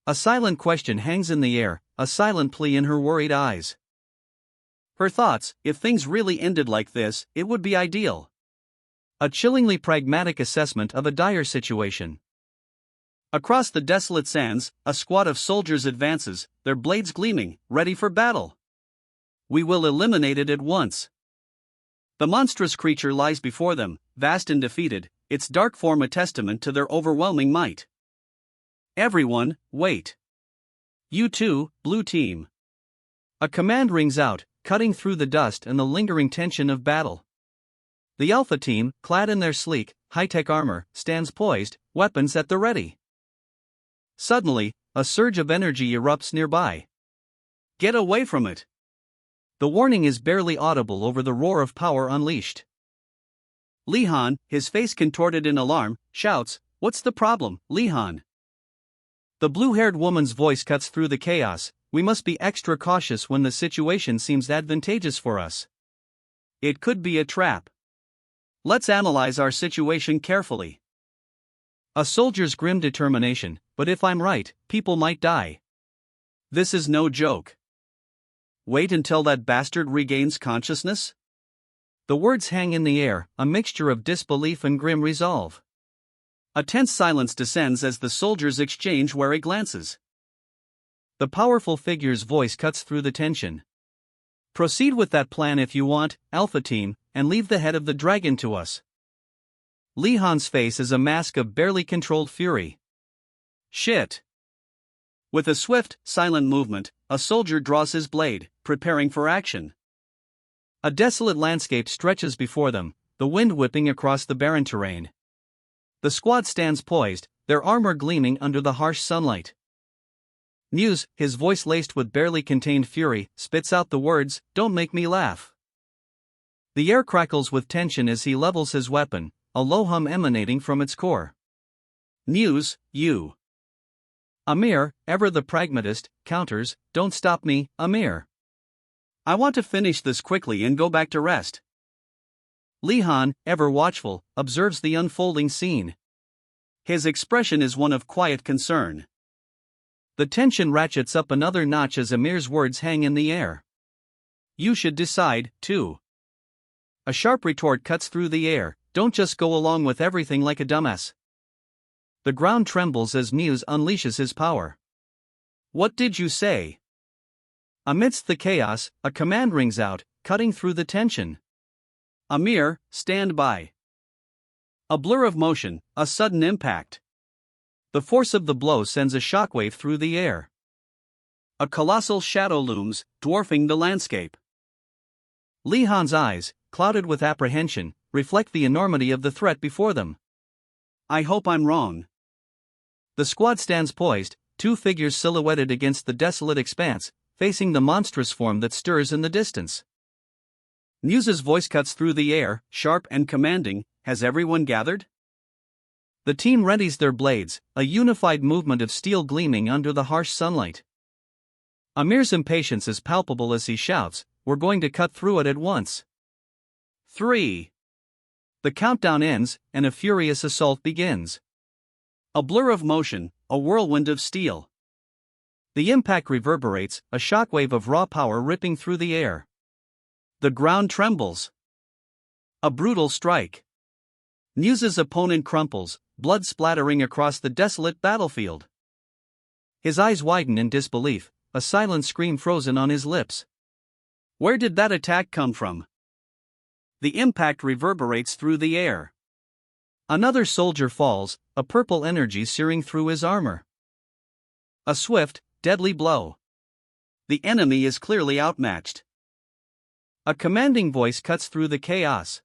A silent question hangs in the air, a silent plea in her worried eyes. Her thoughts: if things really ended like this, it would be ideal. A chillingly pragmatic assessment of a dire situation. Across the desolate sands, a squad of soldiers advances, their blades gleaming, ready for battle. We will eliminate it at once. The monstrous creature lies before them, vast and defeated, its dark form a testament to their overwhelming might. Everyone, wait. You too, blue team. A command rings out, cutting through the dust and the lingering tension of battle. The Alpha team, clad in their sleek, high-tech armor, stands poised, weapons at the ready. Suddenly, a surge of energy erupts nearby. Get away from it! The warning is barely audible over the roar of power unleashed. Li-han, his face contorted in alarm, shouts, "What's the problem, Li-han?" The blue-haired woman's voice cuts through the chaos. We must be extra cautious when the situation seems advantageous for us. It could be a trap. Let's analyze our situation carefully. A soldier's grim determination, but if I'm right, people might die. This is no joke. Wait until that bastard regains consciousness? The words hang in the air, a mixture of disbelief and grim resolve. A tense silence descends as the soldiers exchange wary glances. The powerful figure's voice cuts through the tension. Proceed with that plan if you want, Alpha Team, and leave the head of the dragon to us. Li-han's face is a mask of barely controlled fury. Shit. With a swift, silent movement, a soldier draws his blade, preparing for action. A desolate landscape stretches before them, the wind whipping across the barren terrain. The squad stands poised, their armor gleaming under the harsh sunlight. Muse, his voice laced with barely contained fury, spits out the words, "Don't make me laugh." The air crackles with tension as he levels his weapon, a low hum emanating from its core. Muse, you. Amir, ever the pragmatist, counters, "Don't stop me, Amir. I want to finish this quickly and go back to rest." Li-han, ever watchful, observes the unfolding scene. His expression is one of quiet concern. The tension ratchets up another notch as Amir's words hang in the air. You should decide, too. A sharp retort cuts through the air, don't just go along with everything like a dumbass. The ground trembles as Muse unleashes his power. What did you say? Amidst the chaos, a command rings out, cutting through the tension. Amir, stand by. A blur of motion, a sudden impact. The force of the blow sends a shockwave through the air. A colossal shadow looms, dwarfing the landscape. Li-han's eyes, clouded with apprehension, reflect the enormity of the threat before them. I hope I'm wrong. The squad stands poised, two figures silhouetted against the desolate expanse, facing the monstrous form that stirs in the distance. Muse's voice cuts through the air, sharp and commanding. Has everyone gathered? The team readies their blades, a unified movement of steel gleaming under the harsh sunlight. Amir's impatience is palpable as he shouts, "We're going to cut through it at once." 3. The countdown ends, and a furious assault begins. A blur of motion, a whirlwind of steel. The impact reverberates, a shockwave of raw power ripping through the air. The ground trembles. A brutal strike. Muse's opponent crumples, blood splattering across the desolate battlefield. His eyes widen in disbelief, a silent scream frozen on his lips. Where did that attack come from? The impact reverberates through the air. Another soldier falls, a purple energy searing through his armor. A swift, deadly blow. The enemy is clearly outmatched. A commanding voice cuts through the chaos.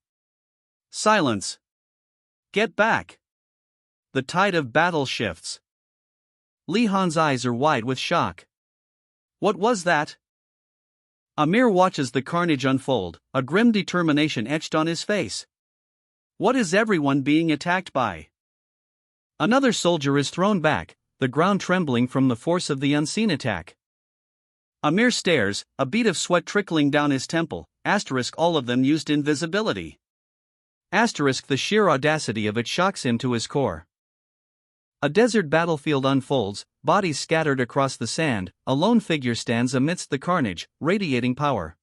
Silence. Get back. The tide of battle shifts. Lee Han's eyes are wide with shock. What was that? Amir watches the carnage unfold, a grim determination etched on his face. What is everyone being attacked by? Another soldier is thrown back, the ground trembling from the force of the unseen attack. Amir stares, a bead of sweat trickling down his temple, all of them used invisibility. The sheer audacity of it shocks him to his core. A desert battlefield unfolds, bodies scattered across the sand, a lone figure stands amidst the carnage, radiating power.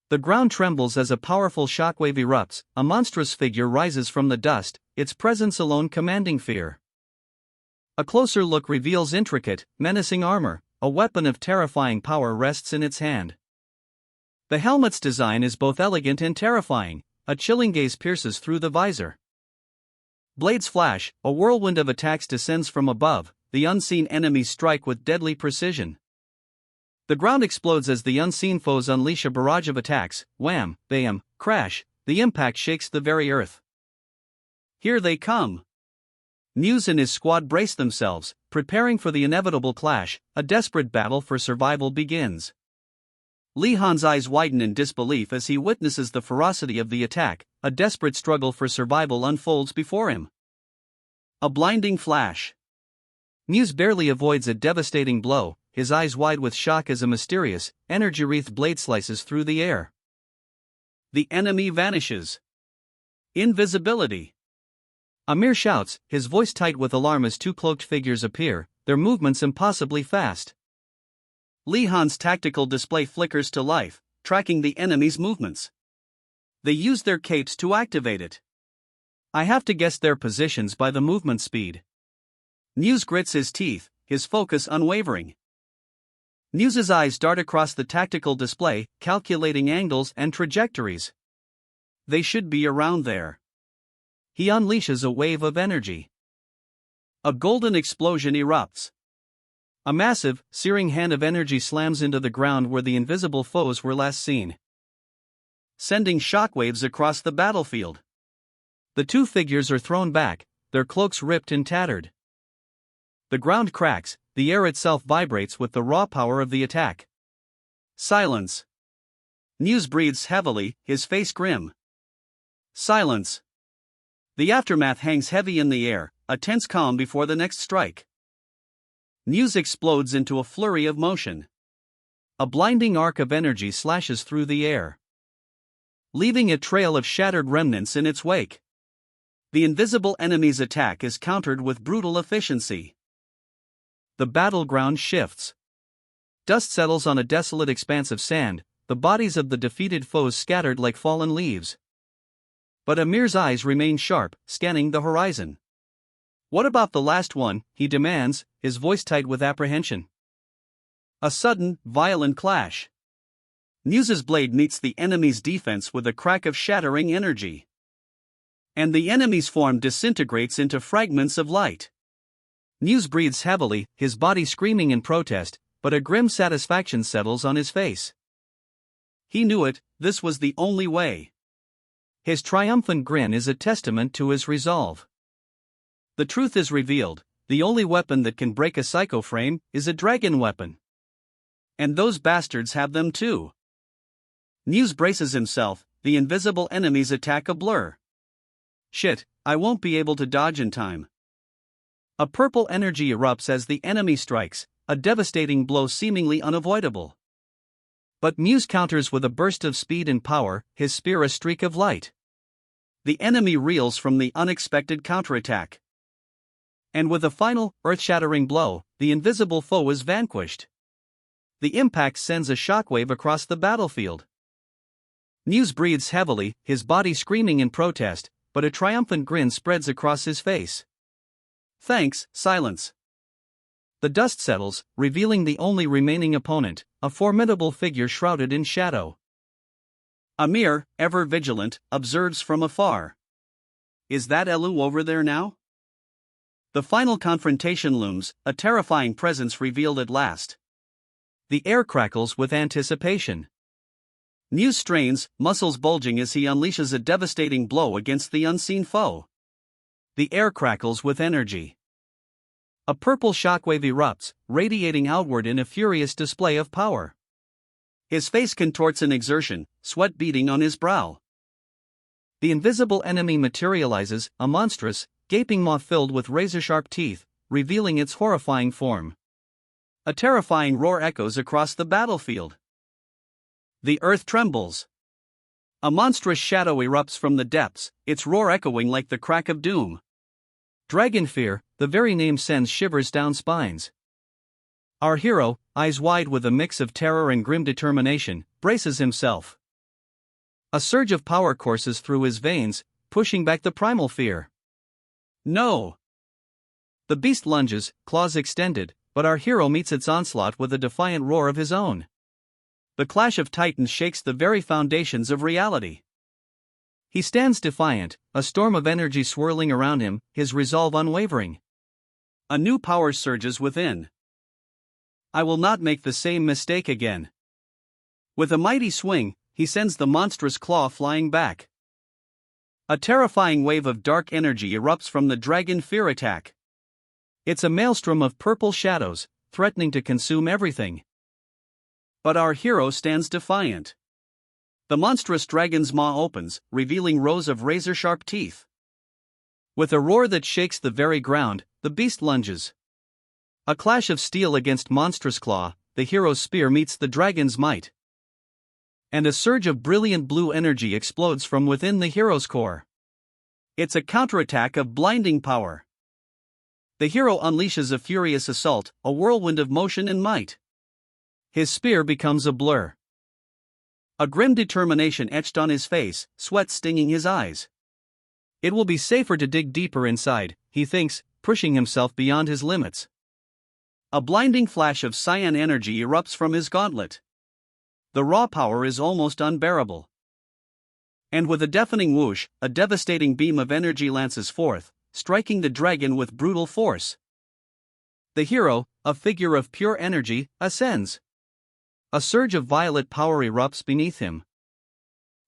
The ground trembles as a powerful shockwave erupts, a monstrous figure rises from the dust, its presence alone commanding fear. A closer look reveals intricate, menacing armor, a weapon of terrifying power rests in its hand. The helmet's design is both elegant and terrifying, a chilling gaze pierces through the visor. Blades flash, a whirlwind of attacks descends from above, the unseen enemies strike with deadly precision. The ground explodes as the unseen foes unleash a barrage of attacks, wham, bam, crash, the impact shakes the very earth. Here they come. Muse and his squad brace themselves, preparing for the inevitable clash, a desperate battle for survival begins. Lee Han's eyes widen in disbelief as he witnesses the ferocity of the attack, a desperate struggle for survival unfolds before him. A blinding flash. Muse barely avoids a devastating blow, his eyes wide with shock as a mysterious, energy-wreathed blade slices through the air. The enemy vanishes. Invisibility. Amir shouts, his voice tight with alarm as two cloaked figures appear, their movements impossibly fast. Lee Han's tactical display flickers to life, tracking the enemy's movements. They use their capes to activate it. I have to guess their positions by the movement speed. Muse grits his teeth, his focus unwavering. Muse's eyes dart across the tactical display, calculating angles and trajectories. They should be around there. He unleashes a wave of energy. A golden explosion erupts. A massive, searing hand of energy slams into the ground where the invisible foes were last seen, sending shockwaves across the battlefield. The two figures are thrown back, their cloaks ripped and tattered. The ground cracks, the air itself vibrates with the raw power of the attack. Silence. Muse breathes heavily, his face grim. Silence. The aftermath hangs heavy in the air, a tense calm before the next strike. Muse explodes into a flurry of motion. A blinding arc of energy slashes through the air, leaving a trail of shattered remnants in its wake. The invisible enemy's attack is countered with brutal efficiency. The battleground shifts. Dust settles on a desolate expanse of sand, the bodies of the defeated foes scattered like fallen leaves. But Amir's eyes remain sharp, scanning the horizon. What about the last one, he demands, his voice tight with apprehension. A sudden, violent clash. Muse's blade meets the enemy's defense with a crack of shattering energy. And the enemy's form disintegrates into fragments of light. Muse breathes heavily, his body screaming in protest, but a grim satisfaction settles on his face. He knew it, this was the only way. His triumphant grin is a testament to his resolve. The truth is revealed, the only weapon that can break a psycho frame is a dragon weapon. And those bastards have them too. Muse braces himself, the invisible enemy's attack a blur. Shit, I won't be able to dodge in time. A purple energy erupts as the enemy strikes, a devastating blow seemingly unavoidable. But Muse counters with a burst of speed and power, his spear a streak of light. The enemy reels from the unexpected counterattack. And with a final, earth-shattering blow, the invisible foe is vanquished. The impact sends a shockwave across the battlefield. Muse breathes heavily, his body screaming in protest, but a triumphant grin spreads across his face. Thanks, silence. The dust settles, revealing the only remaining opponent, a formidable figure shrouded in shadow. Amir, ever vigilant, observes from afar. Is that Elu over there now? The final confrontation looms, a terrifying presence revealed at last. The air crackles with anticipation. Muse strains, muscles bulging as he unleashes a devastating blow against the unseen foe. The air crackles with energy. A purple shockwave erupts, radiating outward in a furious display of power. His face contorts in exertion, sweat beading on his brow. The invisible enemy materializes, a monstrous, gaping maw filled with razor-sharp teeth, revealing its horrifying form. A terrifying roar echoes across the battlefield. The earth trembles. A monstrous shadow erupts from the depths, its roar echoing like the crack of doom. Dragon fear, the very name sends shivers down spines. Our hero, eyes wide with a mix of terror and grim determination, braces himself. A surge of power courses through his veins, pushing back the primal fear. No! The beast lunges, claws extended, but our hero meets its onslaught with a defiant roar of his own. The clash of titans shakes the very foundations of reality. He stands defiant, a storm of energy swirling around him, his resolve unwavering. A new power surges within. I will not make the same mistake again. With a mighty swing, he sends the monstrous claw flying back. A terrifying wave of dark energy erupts from the dragon fear attack. It's a maelstrom of purple shadows, threatening to consume everything. But our hero stands defiant. The monstrous dragon's maw opens, revealing rows of razor-sharp teeth. With a roar that shakes the very ground, the beast lunges. A clash of steel against monstrous claw, the hero's spear meets the dragon's might. And a surge of brilliant blue energy explodes from within the hero's core. It's a counterattack of blinding power. The hero unleashes a furious assault, a whirlwind of motion and might. His spear becomes a blur. A grim determination etched on his face, sweat stinging his eyes. It will be safer to dig deeper inside, he thinks, pushing himself beyond his limits. A blinding flash of cyan energy erupts from his gauntlet. The raw power is almost unbearable. And with a deafening whoosh, a devastating beam of energy lances forth, striking the dragon with brutal force. The hero, a figure of pure energy, ascends. A surge of violet power erupts beneath him,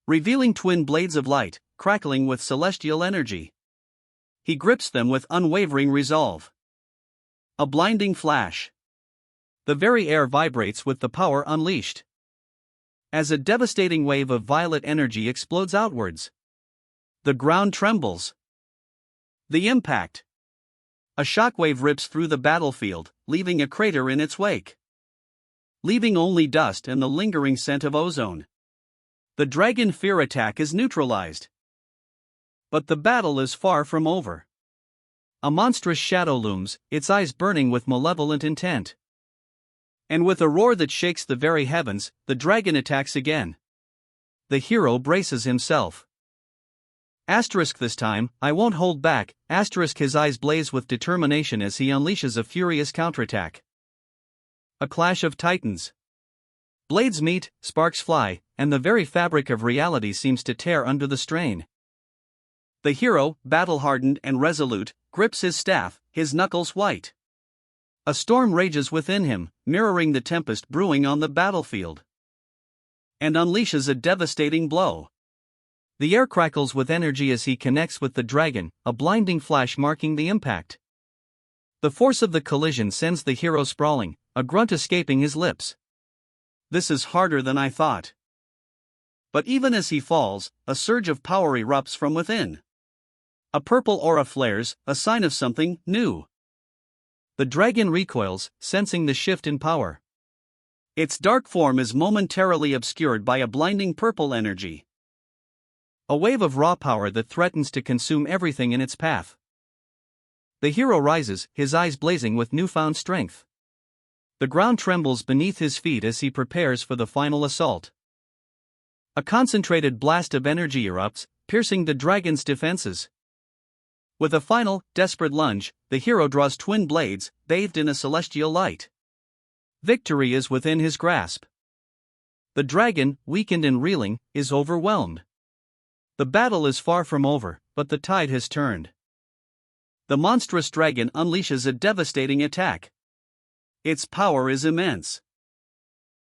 revealing twin blades of light, crackling with celestial energy. He grips them with unwavering resolve. A blinding flash. The very air vibrates with the power unleashed. As a devastating wave of violet energy explodes outwards, the ground trembles. The impact. A shockwave rips through the battlefield, leaving a crater in its wake. Leaving only dust and the lingering scent of ozone. The dragon fear attack is neutralized. But the battle is far from over. A monstrous shadow looms, its eyes burning with malevolent intent. And with a roar that shakes the very heavens, the dragon attacks again. The hero braces himself. Asterisk this time, I won't hold back, asterisk his eyes blaze with determination as he unleashes a furious counterattack. A clash of titans. Blades meet, sparks fly, and the very fabric of reality seems to tear under the strain. The hero, battle-hardened and resolute, grips his staff, his knuckles white. A storm rages within him, mirroring the tempest brewing on the battlefield. And unleashes a devastating blow. The air crackles with energy as he connects with the dragon, a blinding flash marking the impact. The force of the collision sends the hero sprawling, a grunt escaping his lips. This is harder than I thought. But even as he falls, a surge of power erupts from within. A purple aura flares, a sign of something new. The dragon recoils, sensing the shift in power. Its dark form is momentarily obscured by a blinding purple energy. A wave of raw power that threatens to consume everything in its path. The hero rises, his eyes blazing with newfound strength. The ground trembles beneath his feet as he prepares for the final assault. A concentrated blast of energy erupts, piercing the dragon's defenses. With a final, desperate lunge, the hero draws twin blades, bathed in a celestial light. Victory is within his grasp. The dragon, weakened and reeling, is overwhelmed. The battle is far from over, but the tide has turned. The monstrous dragon unleashes a devastating attack. Its power is immense.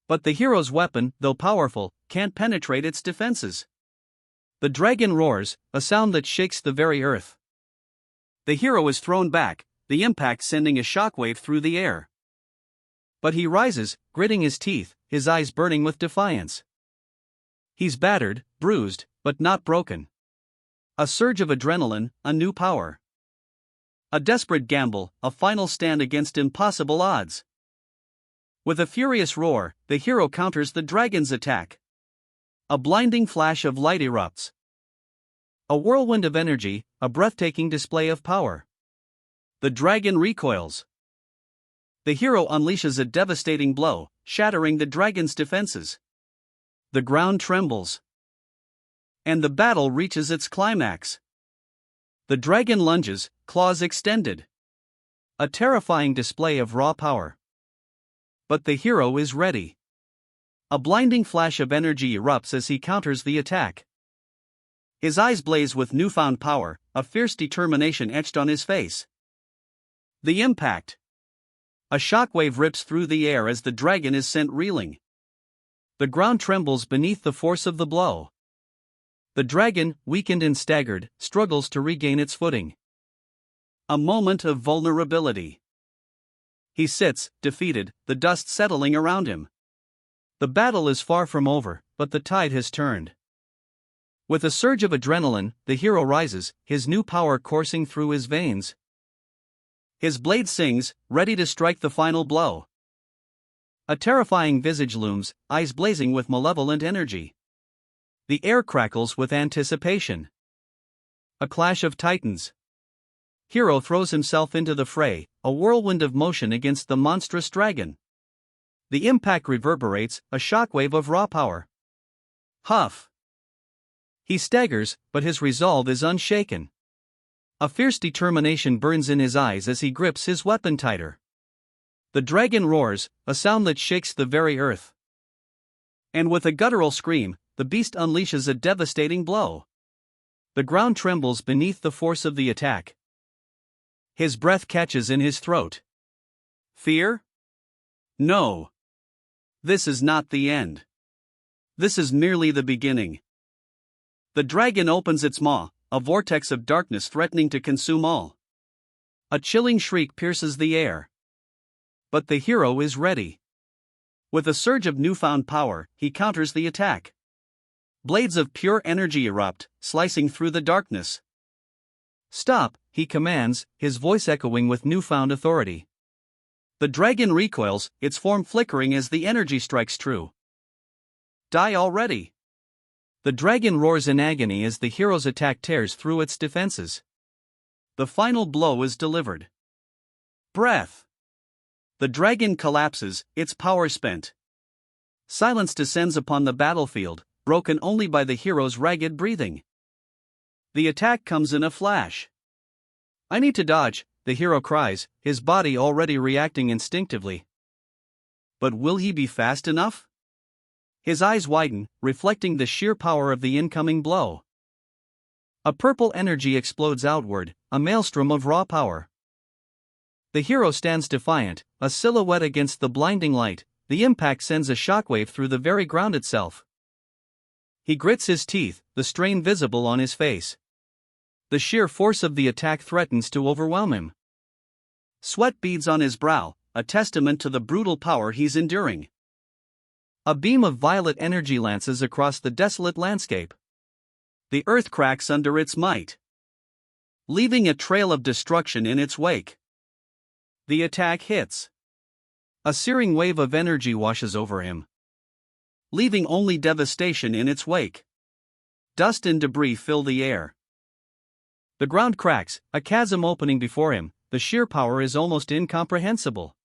But the hero's weapon, though powerful, can't penetrate its defenses. The dragon roars, a sound that shakes the very earth. The hero is thrown back, the impact sending a shockwave through the air. But he rises, gritting his teeth, his eyes burning with defiance. He's battered, bruised, but not broken. A surge of adrenaline, a new power. A desperate gamble, a final stand against impossible odds. With a furious roar, the hero counters the dragon's attack. A blinding flash of light erupts. A whirlwind of energy, a breathtaking display of power. The dragon recoils. The hero unleashes a devastating blow, shattering the dragon's defenses. The ground trembles. And the battle reaches its climax. The dragon lunges, claws extended. A terrifying display of raw power. But the hero is ready. A blinding flash of energy erupts as he counters the attack. His eyes blaze with newfound power, a fierce determination etched on his face. The impact. A shockwave rips through the air as the dragon is sent reeling. The ground trembles beneath the force of the blow. The dragon, weakened and staggered, struggles to regain its footing. A moment of vulnerability. He sits, defeated, the dust settling around him. The battle is far from over, but the tide has turned. With a surge of adrenaline, the hero rises, his new power coursing through his veins. His blade sings, ready to strike the final blow. A terrifying visage looms, eyes blazing with malevolent energy. The air crackles with anticipation. A clash of titans. Hero throws himself into the fray, a whirlwind of motion against the monstrous dragon. The impact reverberates, a shockwave of raw power. Huff. He staggers, but his resolve is unshaken. A fierce determination burns in his eyes as he grips his weapon tighter. The dragon roars, a sound that shakes the very earth. And with a guttural scream, the beast unleashes a devastating blow. The ground trembles beneath the force of the attack. His breath catches in his throat. Fear? No. This is not the end. This is merely the beginning. The dragon opens its maw, a vortex of darkness threatening to consume all. A chilling shriek pierces the air. But the hero is ready. With a surge of newfound power, he counters the attack. Blades of pure energy erupt, slicing through the darkness. Stop, he commands, his voice echoing with newfound authority. The dragon recoils, its form flickering as the energy strikes true. Die already! The dragon roars in agony as the hero's attack tears through its defenses. The final blow is delivered. Breath. The dragon collapses, its power spent. Silence descends upon the battlefield, broken only by the hero's ragged breathing. The attack comes in a flash. I need to dodge, the hero cries, his body already reacting instinctively. But will he be fast enough? His eyes widen, reflecting the sheer power of the incoming blow. A purple energy explodes outward, a maelstrom of raw power. The hero stands defiant, a silhouette against the blinding light. The impact sends a shockwave through the very ground itself. He grits his teeth, the strain visible on his face. The sheer force of the attack threatens to overwhelm him. Sweat beads on his brow, a testament to the brutal power he's enduring. A beam of violet energy lances across the desolate landscape. The earth cracks under its might, leaving a trail of destruction in its wake. The attack hits. A searing wave of energy washes over him, leaving only devastation in its wake. Dust and debris fill the air. The ground cracks, a chasm opening before him. The sheer power is almost incomprehensible.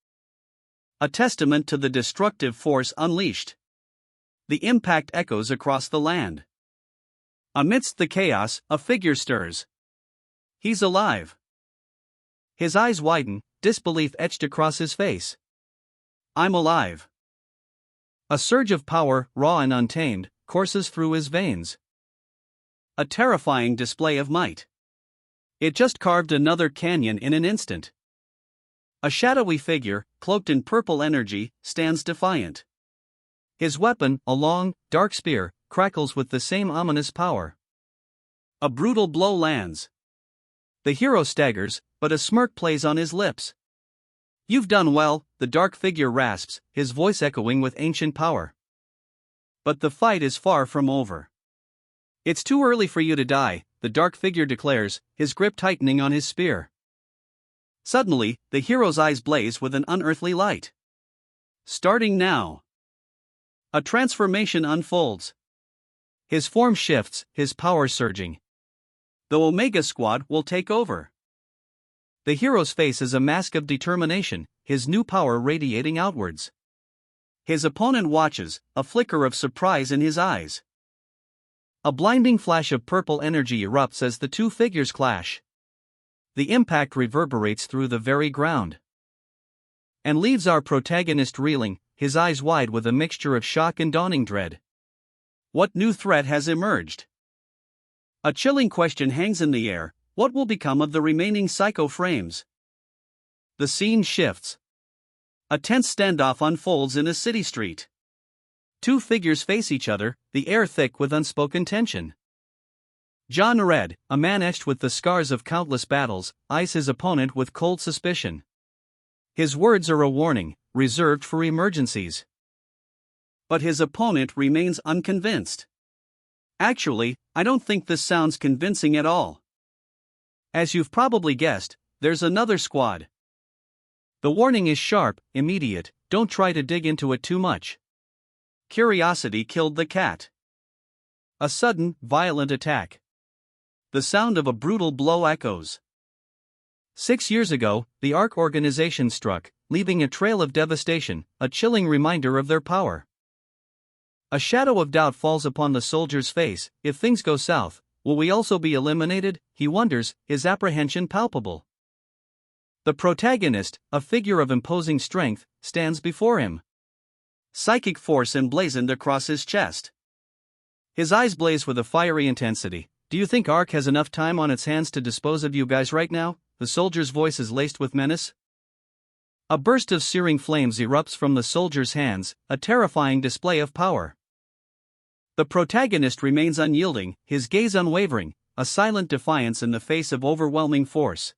A testament to the destructive force unleashed. The impact echoes across the land. Amidst the chaos, a figure stirs. He's alive. His eyes widen, disbelief etched across his face. I'm alive. A surge of power, raw and untamed, courses through his veins. a terrifying display of might. It just carved another canyon in an instant. A shadowy figure, cloaked in purple energy, stands defiant. His weapon, a long, dark spear, crackles with the same ominous power. A brutal blow lands. The hero staggers, but a smirk plays on his lips. "You've done well," the dark figure rasps, his voice echoing with ancient power. But the fight is far from over. "It's too early for you to die," the dark figure declares, his grip tightening on his spear. Suddenly, the hero's eyes blaze with an unearthly light. Starting now. A transformation unfolds. His form shifts, his power surging. The Omega Squad will take over. The hero's face is a mask of determination, his new power radiating outwards. His opponent watches, a flicker of surprise in his eyes. A blinding flash of purple energy erupts as the two figures clash. The impact reverberates through the very ground and leaves our protagonist reeling, his eyes wide with a mixture of shock and dawning dread. What new threat has emerged? A chilling question hangs in the air: what will become of the remaining psycho frames? The scene shifts. A tense standoff unfolds in a city street. Two figures face each other, the air thick with unspoken tension. John Red, a man etched with the scars of countless battles, eyes his opponent with cold suspicion. His words are a warning, reserved for emergencies. But his opponent remains unconvinced. "Actually, I don't think this sounds convincing at all." As you've probably guessed, there's another squad. The warning is sharp, immediate: don't try to dig into it too much. Curiosity killed the cat. A sudden, violent attack. The sound of a brutal blow echoes. 6 years ago, the ARC organization struck, leaving a trail of devastation, a chilling reminder of their power. A shadow of doubt falls upon the soldier's face. If things go south, will we also be eliminated? He wonders, his apprehension palpable. The protagonist, a figure of imposing strength, stands before him. Psychic force emblazoned across his chest. His eyes blaze with a fiery intensity. "Do you think ARC has enough time on its hands to dispose of you guys right now?" The soldier's voice is laced with menace. A burst of searing flames erupts from the soldier's hands, a terrifying display of power. The protagonist remains unyielding, his gaze unwavering, a silent defiance in the face of overwhelming force.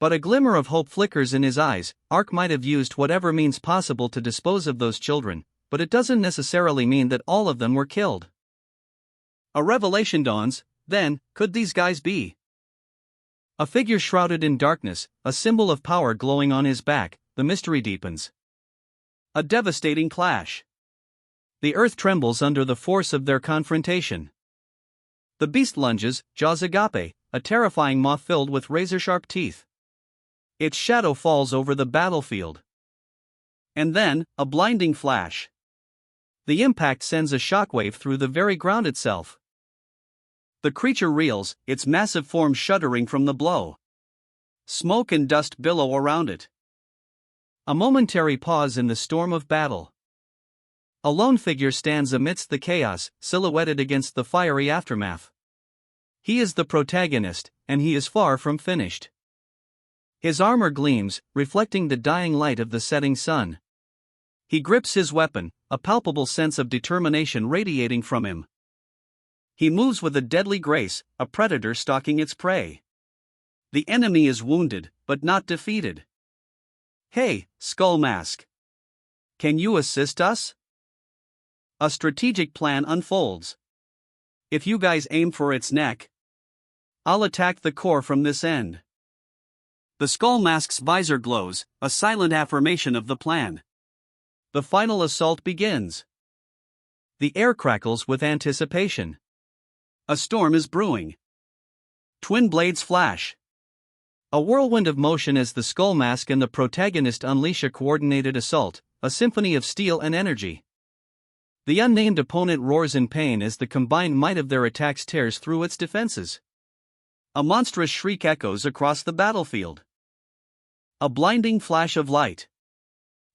But a glimmer of hope flickers in his eyes. ARC might have used whatever means possible to dispose of those children, but it doesn't necessarily mean that all of them were killed. A revelation dawns. Then, could these guys be? A figure shrouded in darkness, a symbol of power glowing on his back, the mystery deepens. A devastating clash. The earth trembles under the force of their confrontation. The beast lunges, jaws agape, a terrifying moth filled with razor-sharp teeth. Its shadow falls over the battlefield. And then, a blinding flash. The impact sends a shockwave through the very ground itself. The creature reels, its massive form shuddering from the blow. Smoke and dust billow around it. A momentary pause in the storm of battle. A lone figure stands amidst the chaos, silhouetted against the fiery aftermath. He is the protagonist, and he is far from finished. His armor gleams, reflecting the dying light of the setting sun. He grips his weapon, a palpable sense of determination radiating from him. He moves with a deadly grace, a predator stalking its prey. The enemy is wounded, but not defeated. "Hey, Skull Mask. Can you assist us?" A strategic plan unfolds. "If you guys aim for its neck, I'll attack the core from this end." The Skull Mask's visor glows, a silent affirmation of the plan. The final assault begins. The air crackles with anticipation. A storm is brewing. Twin blades flash. A whirlwind of motion as the Skull Mask and the protagonist unleash a coordinated assault, a symphony of steel and energy. The unnamed opponent roars in pain as the combined might of their attacks tears through its defenses. A monstrous shriek echoes across the battlefield. A blinding flash of light.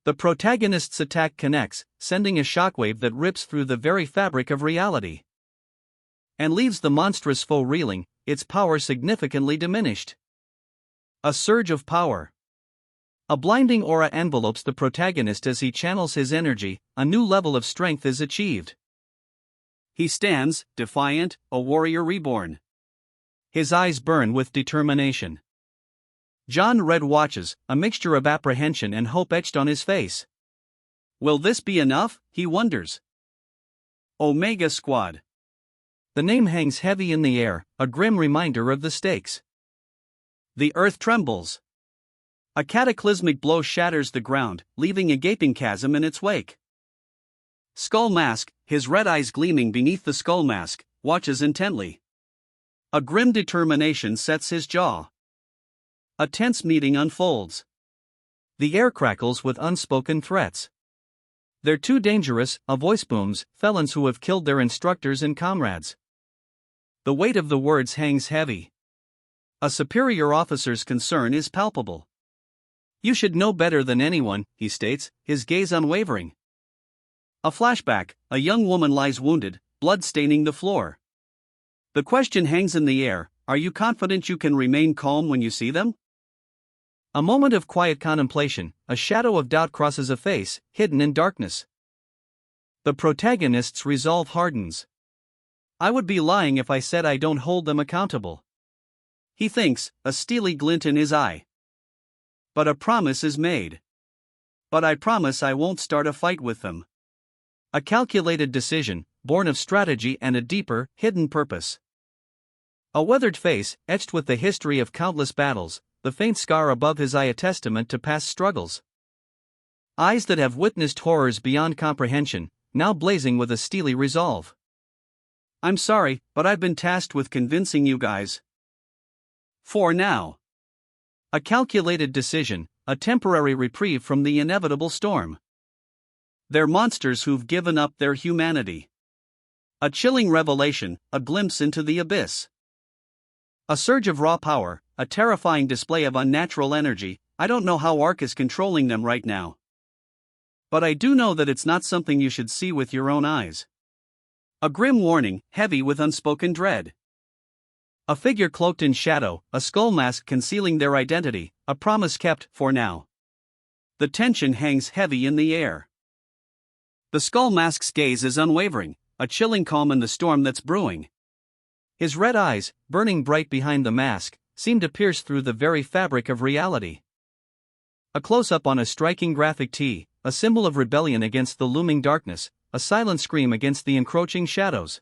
The protagonist's attack connects, sending a shockwave that rips through the very fabric of reality. and leaves the monstrous foe reeling, its power significantly diminished. A surge of power. A blinding aura envelopes the protagonist as he channels his energy, a new level of strength is achieved. He stands, defiant, a warrior reborn. His eyes burn with determination. John Red watches, a mixture of apprehension and hope etched on his face. Will this be enough, he wonders. Omega Squad. The name hangs heavy in the air, a grim reminder of the stakes. The earth trembles. A cataclysmic blow shatters the ground, leaving a gaping chasm in its wake. Skull Mask, his red eyes gleaming beneath the skull mask, watches intently. A grim determination sets his jaw. A tense meeting unfolds. The air crackles with unspoken threats. They're too dangerous, a voice booms, felons who have killed their instructors and comrades. The weight of the words hangs heavy. A superior officer's concern is palpable. You should know better than anyone, he states, his gaze unwavering. A flashback, a young woman lies wounded, blood staining the floor. The question hangs in the air, are you confident you can remain calm when you see them? A moment of quiet contemplation, a shadow of doubt crosses a face, hidden in darkness. The protagonist's resolve hardens. I would be lying if I said I don't hold them accountable. He thinks, a steely glint in his eye. But a promise is made. But I promise I won't start a fight with them. A calculated decision, born of strategy and a deeper, hidden purpose. A weathered face, etched with the history of countless battles, the faint scar above his eye a testament to past struggles. Eyes that have witnessed horrors beyond comprehension, now blazing with a steely resolve. I'm sorry, but I've been tasked with convincing you guys. For now. A calculated decision, a temporary reprieve from the inevitable storm. They're monsters who've given up their humanity. A chilling revelation, a glimpse into the abyss. A surge of raw power, a terrifying display of unnatural energy. I don't know how Ark is controlling them right now. But I do know that it's not something you should see with your own eyes. A grim warning, heavy with unspoken dread. A figure cloaked in shadow, a skull mask concealing their identity, a promise kept, for now. The tension hangs heavy in the air. The skull mask's gaze is unwavering, a chilling calm in the storm that's brewing. His red eyes, burning bright behind the mask, seem to pierce through the very fabric of reality. A close-up on a striking graphic tee, a symbol of rebellion against the looming darkness, a silent scream against the encroaching shadows.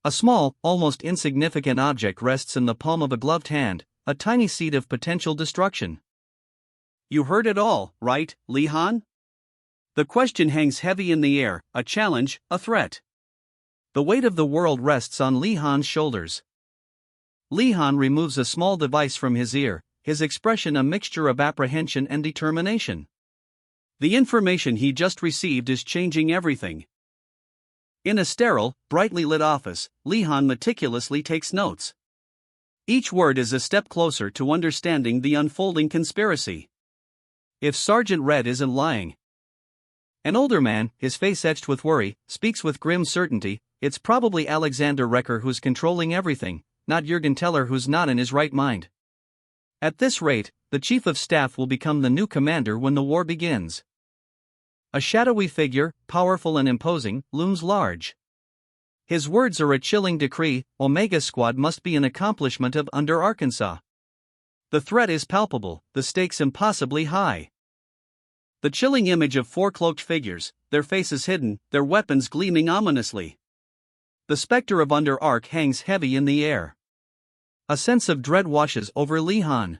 A small, almost insignificant object rests in the palm of a gloved hand, a tiny seed of potential destruction. You heard it all, right, Lee-han? The question hangs heavy in the air, a challenge, a threat. The weight of the world rests on Lee-han's shoulders. Lee-han removes a small device from his ear, his expression a mixture of apprehension and determination. The information he just received is changing everything. In a sterile, brightly lit office, Lee-han meticulously takes notes. Each word is a step closer to understanding the unfolding conspiracy. If Sergeant Red isn't lying. An older man, his face etched with worry, speaks with grim certainty, it's probably Alexander Recker who's controlling everything, not Jürgen Teller who's not in his right mind. At this rate, the chief of staff will become the new commander when the war begins. A shadowy figure, powerful and imposing, looms large. His words are a chilling decree, Omega Squad must be an accomplishment of Under Arkansas. The threat is palpable, the stakes impossibly high. The chilling image of four cloaked figures, their faces hidden, their weapons gleaming ominously. The specter of Under Ark hangs heavy in the air. A sense of dread washes over Lee-han.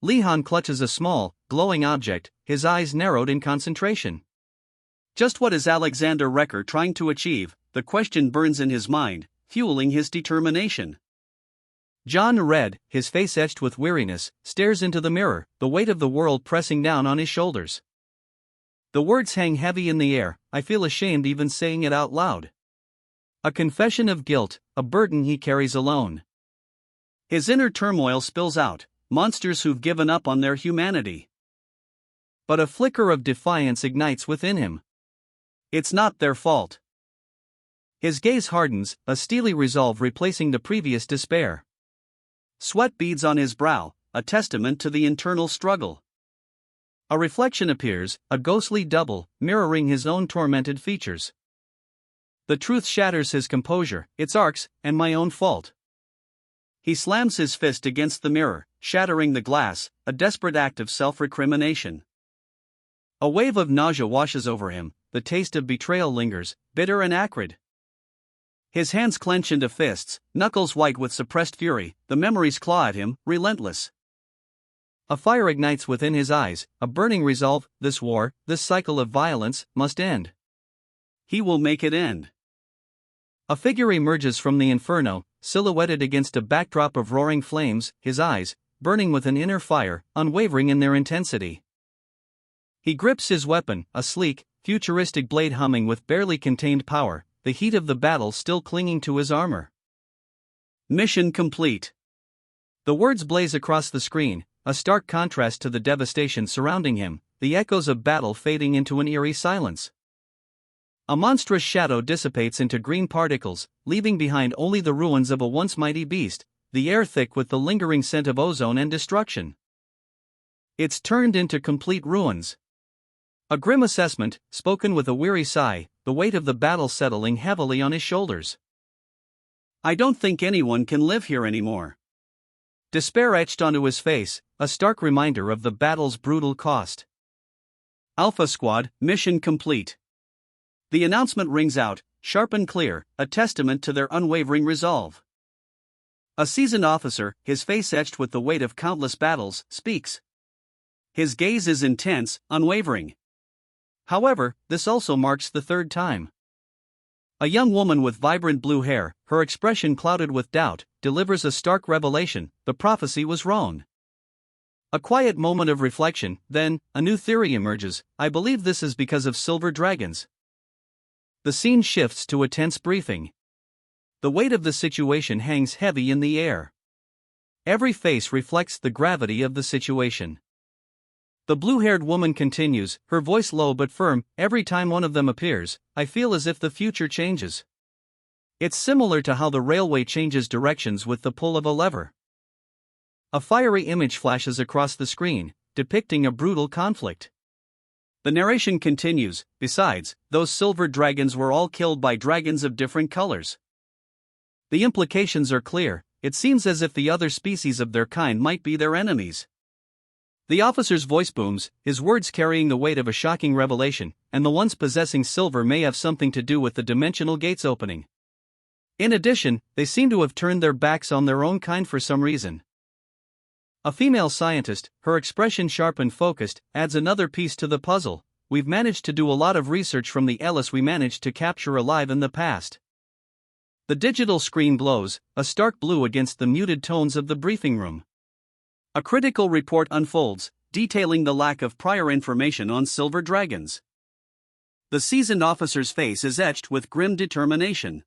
Lee-han clutches a small, glowing object, his eyes narrowed in concentration. Just what is Alexander Recker trying to achieve? The question burns in his mind, fueling his determination. John Red, his face etched with weariness, stares into the mirror, the weight of the world pressing down on his shoulders. The words hang heavy in the air, I feel ashamed even saying it out loud. A confession of guilt, a burden he carries alone. His inner turmoil spills out, monsters who've given up on their humanity. But a flicker of defiance ignites within him. It's not their fault. His gaze hardens, a steely resolve replacing the previous despair. Sweat beads on his brow, a testament to the internal struggle. A reflection appears, a ghostly double, mirroring his own tormented features. The truth shatters his composure, its arcs, and my own fault. He slams his fist against the mirror, shattering the glass, a desperate act of self-recrimination. A wave of nausea washes over him, the taste of betrayal lingers, bitter and acrid. His hands clench into fists, knuckles white with suppressed fury, the memories claw at him, relentless. A fire ignites within his eyes, a burning resolve: this war, this cycle of violence, must end. He will make it end. A figure emerges from the inferno, silhouetted against a backdrop of roaring flames, his eyes, burning with an inner fire, unwavering in their intensity. He grips his weapon, a sleek, futuristic blade humming with barely contained power, the heat of the battle still clinging to his armor. Mission complete. The words blaze across the screen, a stark contrast to the devastation surrounding him, the echoes of battle fading into an eerie silence. A monstrous shadow dissipates into green particles, leaving behind only the ruins of a once mighty beast, the air thick with the lingering scent of ozone and destruction. It's turned into complete ruins. A grim assessment, spoken with a weary sigh, the weight of the battle settling heavily on his shoulders. I don't think anyone can live here anymore. Despair etched onto his face, a stark reminder of the battle's brutal cost. Alpha Squad, mission complete. The announcement rings out, sharp and clear, a testament to their unwavering resolve. A seasoned officer, his face etched with the weight of countless battles, speaks. His gaze is intense, unwavering. However, this also marks the third time. A young woman with vibrant blue hair, her expression clouded with doubt, delivers a stark revelation: the prophecy was wrong. A quiet moment of reflection, then, a new theory emerges: I believe this is because of silver dragons. The scene shifts to a tense briefing. The weight of the situation hangs heavy in the air. Every face reflects the gravity of the situation. The blue-haired woman continues, her voice low but firm: every time one of them appears, I feel as if the future changes. It's similar to how the railway changes directions with the pull of a lever. A fiery image flashes across the screen, depicting a brutal conflict. The narration continues: besides, those silver dragons were all killed by dragons of different colors. The implications are clear: it seems as if the other species of their kind might be their enemies. The officer's voice booms, his words carrying the weight of a shocking revelation, and the ones possessing silver may have something to do with the dimensional gates opening. In addition, they seem to have turned their backs on their own kind for some reason. A female scientist, her expression sharp and focused, adds another piece to the puzzle: we've managed to do a lot of research from the Ellis we managed to capture alive in the past. The digital screen glows, a stark blue against the muted tones of the briefing room. A critical report unfolds, detailing the lack of prior information on silver dragons. The seasoned officer's face is etched with grim determination.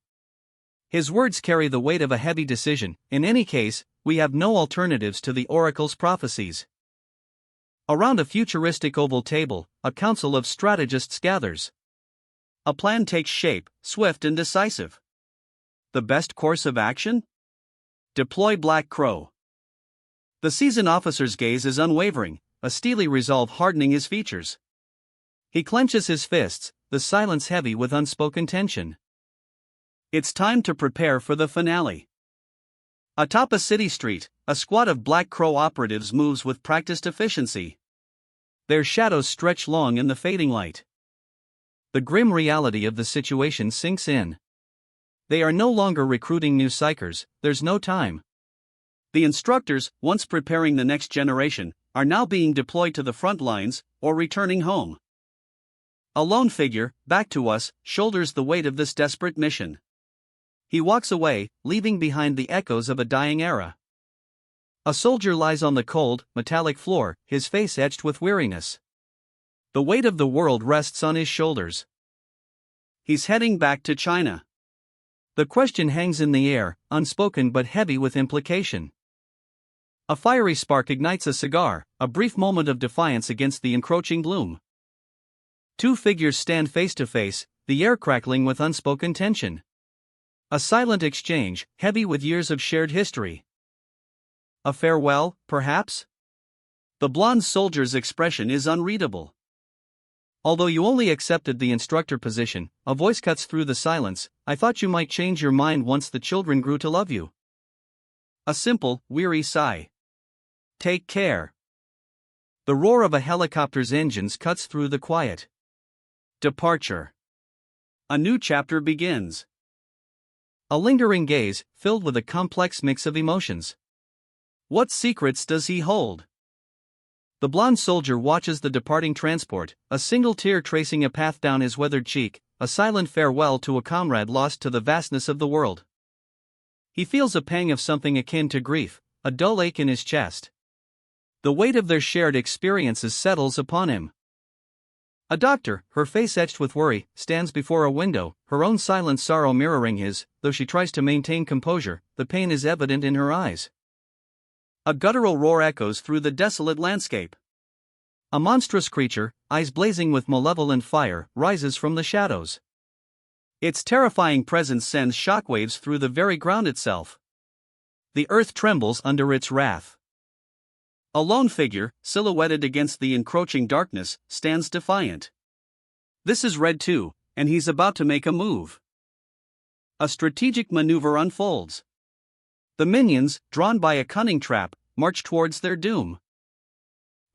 His words carry the weight of a heavy decision: in any case, we have no alternatives to the Oracle's prophecies. Around a futuristic oval table, a council of strategists gathers. A plan takes shape, swift and decisive. The best course of action? Deploy Black Crow. The seasoned officer's gaze is unwavering, a steely resolve hardening his features. He clenches his fists, the silence heavy with unspoken tension. It's time to prepare for the finale. Atop a city street, a squad of Black Crow operatives moves with practiced efficiency. Their shadows stretch long in the fading light. The grim reality of the situation sinks in. They are no longer recruiting new psychers, there's no time. The instructors, once preparing the next generation, are now being deployed to the front lines, or returning home. A lone figure, back to us, shoulders the weight of this desperate mission. He walks away, leaving behind the echoes of a dying era. A soldier lies on the cold, metallic floor, his face etched with weariness. The weight of the world rests on his shoulders. He's heading back to China. The question hangs in the air, unspoken but heavy with implication. A fiery spark ignites a cigar, a brief moment of defiance against the encroaching gloom. Two figures stand face to face, the air crackling with unspoken tension. A silent exchange, heavy with years of shared history. A farewell, perhaps? The blonde soldier's expression is unreadable. Although you only accepted the instructor position, a voice cuts through the silence. I thought you might change your mind once the children grew to love you. A simple, weary sigh. Take care. The roar of a helicopter's engines cuts through the quiet. Departure. A new chapter begins. A lingering gaze, filled with a complex mix of emotions. What secrets does he hold? The blonde soldier watches the departing transport, a single tear tracing a path down his weathered cheek, a silent farewell to a comrade lost to the vastness of the world. He feels a pang of something akin to grief, a dull ache in his chest. The weight of their shared experiences settles upon him. A doctor, her face etched with worry, stands before a window, her own silent sorrow mirroring his. Though she tries to maintain composure, the pain is evident in her eyes. A guttural roar echoes through the desolate landscape. A monstrous creature, eyes blazing with malevolent fire, rises from the shadows. Its terrifying presence sends shockwaves through the very ground itself. The earth trembles under its wrath. A lone figure, silhouetted against the encroaching darkness, stands defiant. This is Red 2, and he's about to make a move. A strategic maneuver unfolds. The minions, drawn by a cunning trap, march towards their doom.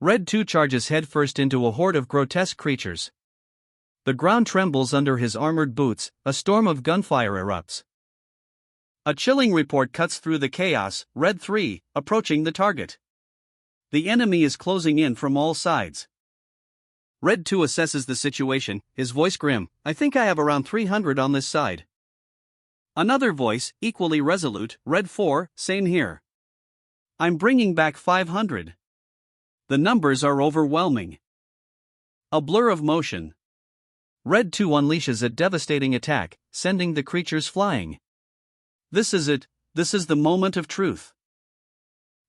Red 2 charges headfirst into a horde of grotesque creatures. The ground trembles under his armored boots, a storm of gunfire erupts. A chilling report cuts through the chaos. Red 3, approaching the target. The enemy is closing in from all sides. Red 2 assesses the situation, his voice grim. I think I have around 300 on this side. Another voice, equally resolute, Red 4, same here. I'm bringing back 500. The numbers are overwhelming. A blur of motion. Red 2 unleashes a devastating attack, sending the creatures flying. This is it, this is the moment of truth.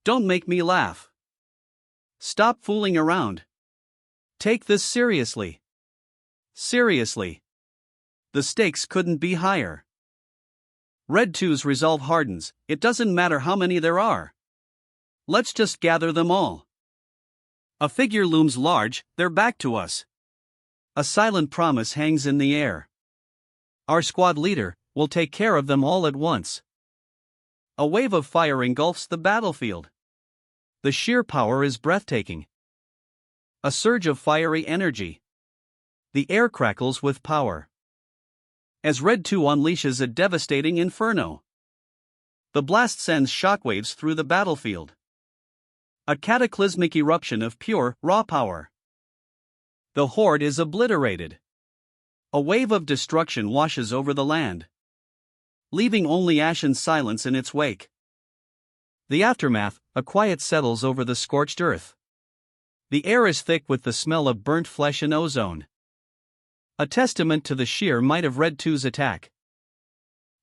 Don't make me laugh. Stop fooling around. Take this seriously. Seriously. The stakes couldn't be higher. Red 2's resolve hardens. It doesn't matter how many there are. Let's just gather them all. A figure looms large, they're back to us. A silent promise hangs in the air. Our squad leader will take care of them all at once. A wave of fire engulfs the battlefield. The sheer power is breathtaking. A surge of fiery energy. The air crackles with power. As Red 2 unleashes a devastating inferno. The blast sends shockwaves through the battlefield. A cataclysmic eruption of pure, raw power. The horde is obliterated. A wave of destruction washes over the land, leaving only ashen silence in its wake. The aftermath, a quiet settles over the scorched earth. The air is thick with the smell of burnt flesh and ozone. A testament to the sheer might of Red 2's attack.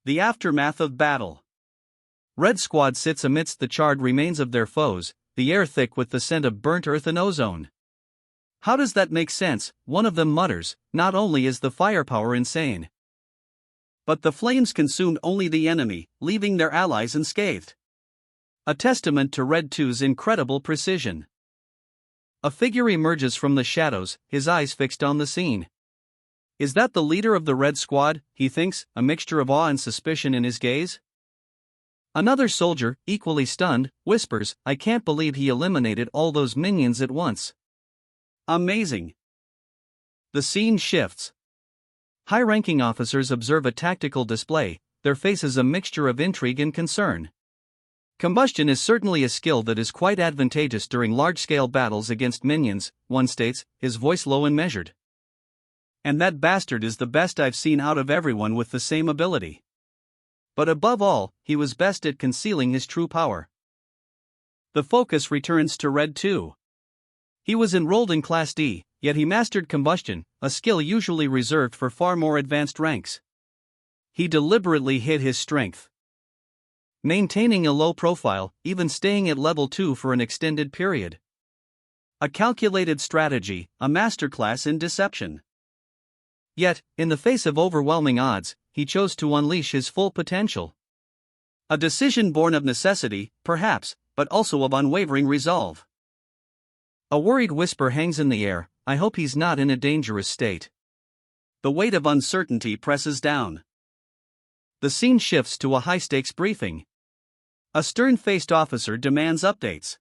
The aftermath of battle. Red Squad sits amidst the charred remains of their foes, the air thick with the scent of burnt earth and ozone. How does that make sense? One of them mutters. Not only is the firepower insane, but the flames consumed only the enemy, leaving their allies unscathed. A testament to Red 2's incredible precision. A figure emerges from the shadows, his eyes fixed on the scene. Is that the leader of the Red Squad, he thinks, a mixture of awe and suspicion in his gaze? Another soldier, equally stunned, whispers, I can't believe he eliminated all those minions at once. Amazing. The scene shifts. High-ranking officers observe a tactical display, their faces a mixture of intrigue and concern. Combustion is certainly a skill that is quite advantageous during large-scale battles against minions, one states, his voice low and measured. And that bastard is the best I've seen out of everyone with the same ability. But above all, he was best at concealing his true power. The focus returns to Red 2. He was enrolled in Class D, yet he mastered combustion, a skill usually reserved for far more advanced ranks. He deliberately hid his strength, maintaining a low profile, even staying at level 2 for an extended period. A calculated strategy, a masterclass in deception. Yet, in the face of overwhelming odds, he chose to unleash his full potential. A decision born of necessity, perhaps, but also of unwavering resolve. A worried whisper hangs in the air, I hope he's not in a dangerous state. The weight of uncertainty presses down. The scene shifts to a high-stakes briefing. A stern-faced officer demands updates.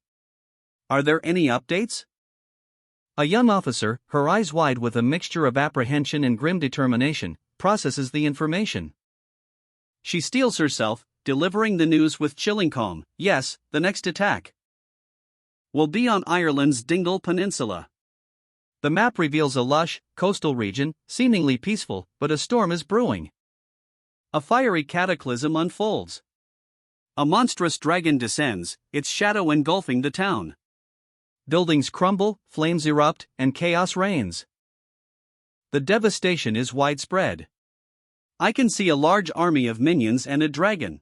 Are there any updates? A young officer, her eyes wide with a mixture of apprehension and grim determination, processes the information. She steels herself, delivering the news with chilling calm. Yes, the next attack will be on Ireland's Dingle Peninsula. The map reveals a lush, coastal region, seemingly peaceful, but a storm is brewing. A fiery cataclysm unfolds. A monstrous dragon descends, its shadow engulfing the town. Buildings crumble, flames erupt, and chaos reigns. The devastation is widespread. I can see a large army of minions and a dragon.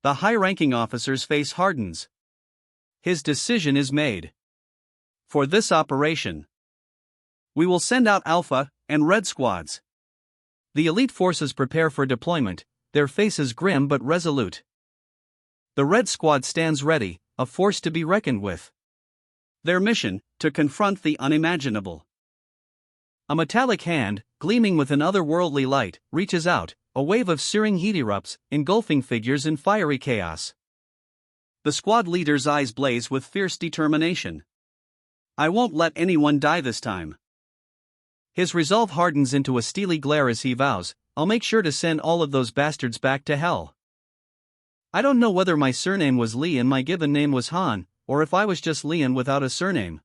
The high-ranking officer's face hardens. His decision is made. For this operation, we will send out Alpha and Red squads. The elite forces prepare for deployment, their faces grim but resolute. The Red squad stands ready, a force to be reckoned with. Their mission, to confront the unimaginable. A metallic hand, gleaming with an otherworldly light, reaches out, a wave of searing heat erupts, engulfing figures in fiery chaos. The squad leader's eyes blaze with fierce determination. I won't let anyone die this time. His resolve hardens into a steely glare as he vows, I'll make sure to send all of those bastards back to hell. I don't know whether my surname was Lee and my given name was Han, or if I was just Leon without a surname.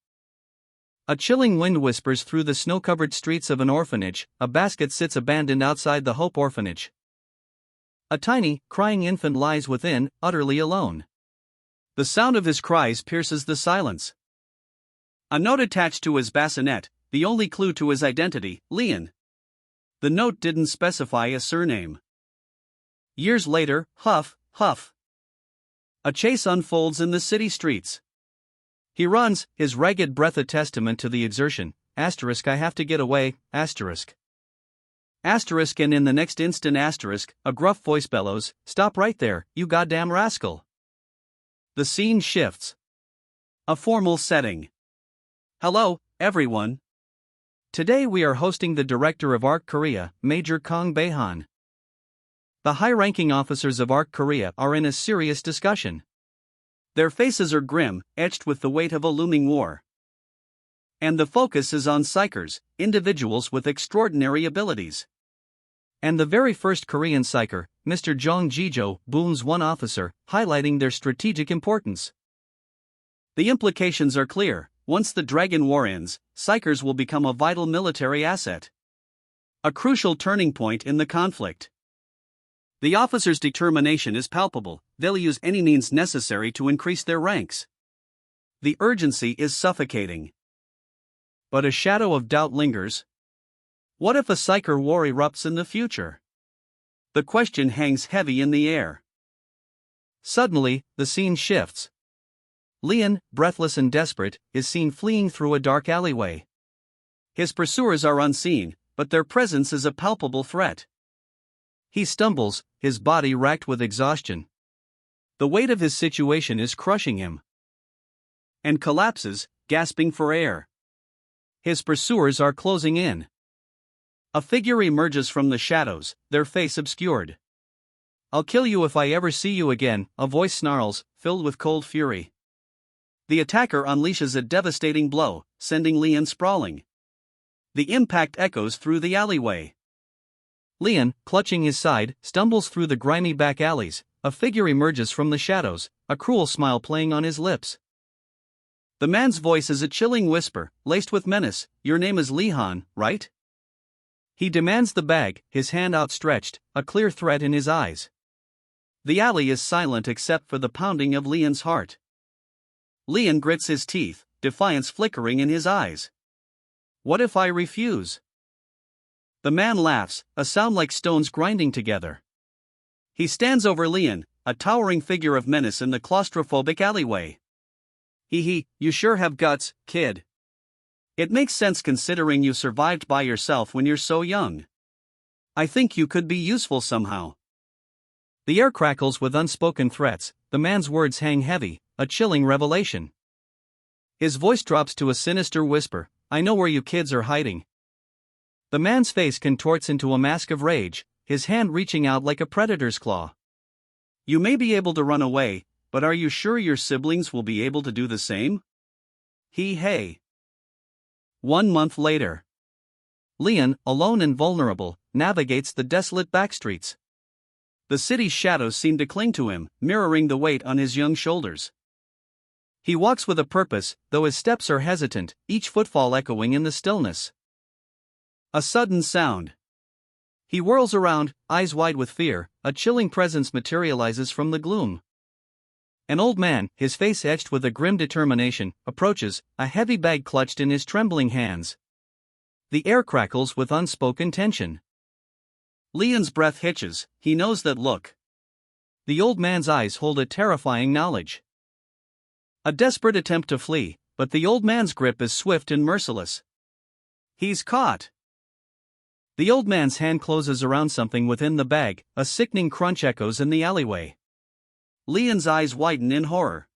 A chilling wind whispers through the snow-covered streets of an orphanage. A basket sits abandoned outside the Hope Orphanage. A tiny, crying infant lies within, utterly alone. The sound of his cries pierces the silence. A note attached to his bassinet, the only clue to his identity, Leon. The note didn't specify a surname. Years later, huff, huff. A chase unfolds in the city streets. He runs, his ragged breath a testament to the exertion. Asterisk, I have to get away, asterisk. Asterisk, and in the next instant asterisk, a gruff voice bellows, stop right there, you goddamn rascal. The scene shifts. A formal setting. Hello, everyone. Today we are hosting the director of ARC Korea, Major Kang Baehan. The high-ranking officers of ARC Korea are in a serious discussion. Their faces are grim, etched with the weight of a looming war. And the focus is on psychers, individuals with extraordinary abilities. And the very first Korean psycher, Mr. Jong Jijo, booms one officer, highlighting their strategic importance. The implications are clear. Once the Dragon War ends, psychers will become a vital military asset. A crucial turning point in the conflict. The officer's determination is palpable, they'll use any means necessary to increase their ranks. The urgency is suffocating. But a shadow of doubt lingers. What if a psycher war erupts in the future? The question hangs heavy in the air. Suddenly, the scene shifts. Leon, breathless and desperate, is seen fleeing through a dark alleyway. His pursuers are unseen, but their presence is a palpable threat. He stumbles, his body racked with exhaustion. The weight of his situation is crushing him. And collapses, gasping for air. His pursuers are closing in. A figure emerges from the shadows, their face obscured. I'll kill you if I ever see you again, a voice snarls, filled with cold fury. The attacker unleashes a devastating blow, sending Leon sprawling. The impact echoes through the alleyway. Leon, clutching his side, stumbles through the grimy back alleys. A figure emerges from the shadows, a cruel smile playing on his lips. The man's voice is a chilling whisper, laced with menace. Your name is Lee Han, right? He demands the bag, his hand outstretched, a clear threat in his eyes. The alley is silent except for the pounding of Leon's heart. Leon grits his teeth, defiance flickering in his eyes. What if I refuse? The man laughs, a sound like stones grinding together. He stands over Leon, a towering figure of menace in the claustrophobic alleyway. Hee, you sure have guts, kid. It makes sense considering you survived by yourself when you're so young. I think you could be useful somehow. The air crackles with unspoken threats, the man's words hang heavy, a chilling revelation. His voice drops to a sinister whisper, I know where you kids are hiding. The man's face contorts into a mask of rage, his hand reaching out like a predator's claw. You may be able to run away, but are you sure your siblings will be able to do the same? Hey. 1 month later. Leon, alone and vulnerable, navigates the desolate backstreets. The city's shadows seem to cling to him, mirroring the weight on his young shoulders. He walks with a purpose, though his steps are hesitant, each footfall echoing in the stillness. A sudden sound. He whirls around, eyes wide with fear, a chilling presence materializes from the gloom. An old man, his face etched with a grim determination, approaches, a heavy bag clutched in his trembling hands. The air crackles with unspoken tension. Leon's breath hitches, he knows that look. The old man's eyes hold a terrifying knowledge. A desperate attempt to flee, but the old man's grip is swift and merciless. He's caught. The old man's hand closes around something within the bag, a sickening crunch echoes in the alleyway. Leon's eyes widen in horror.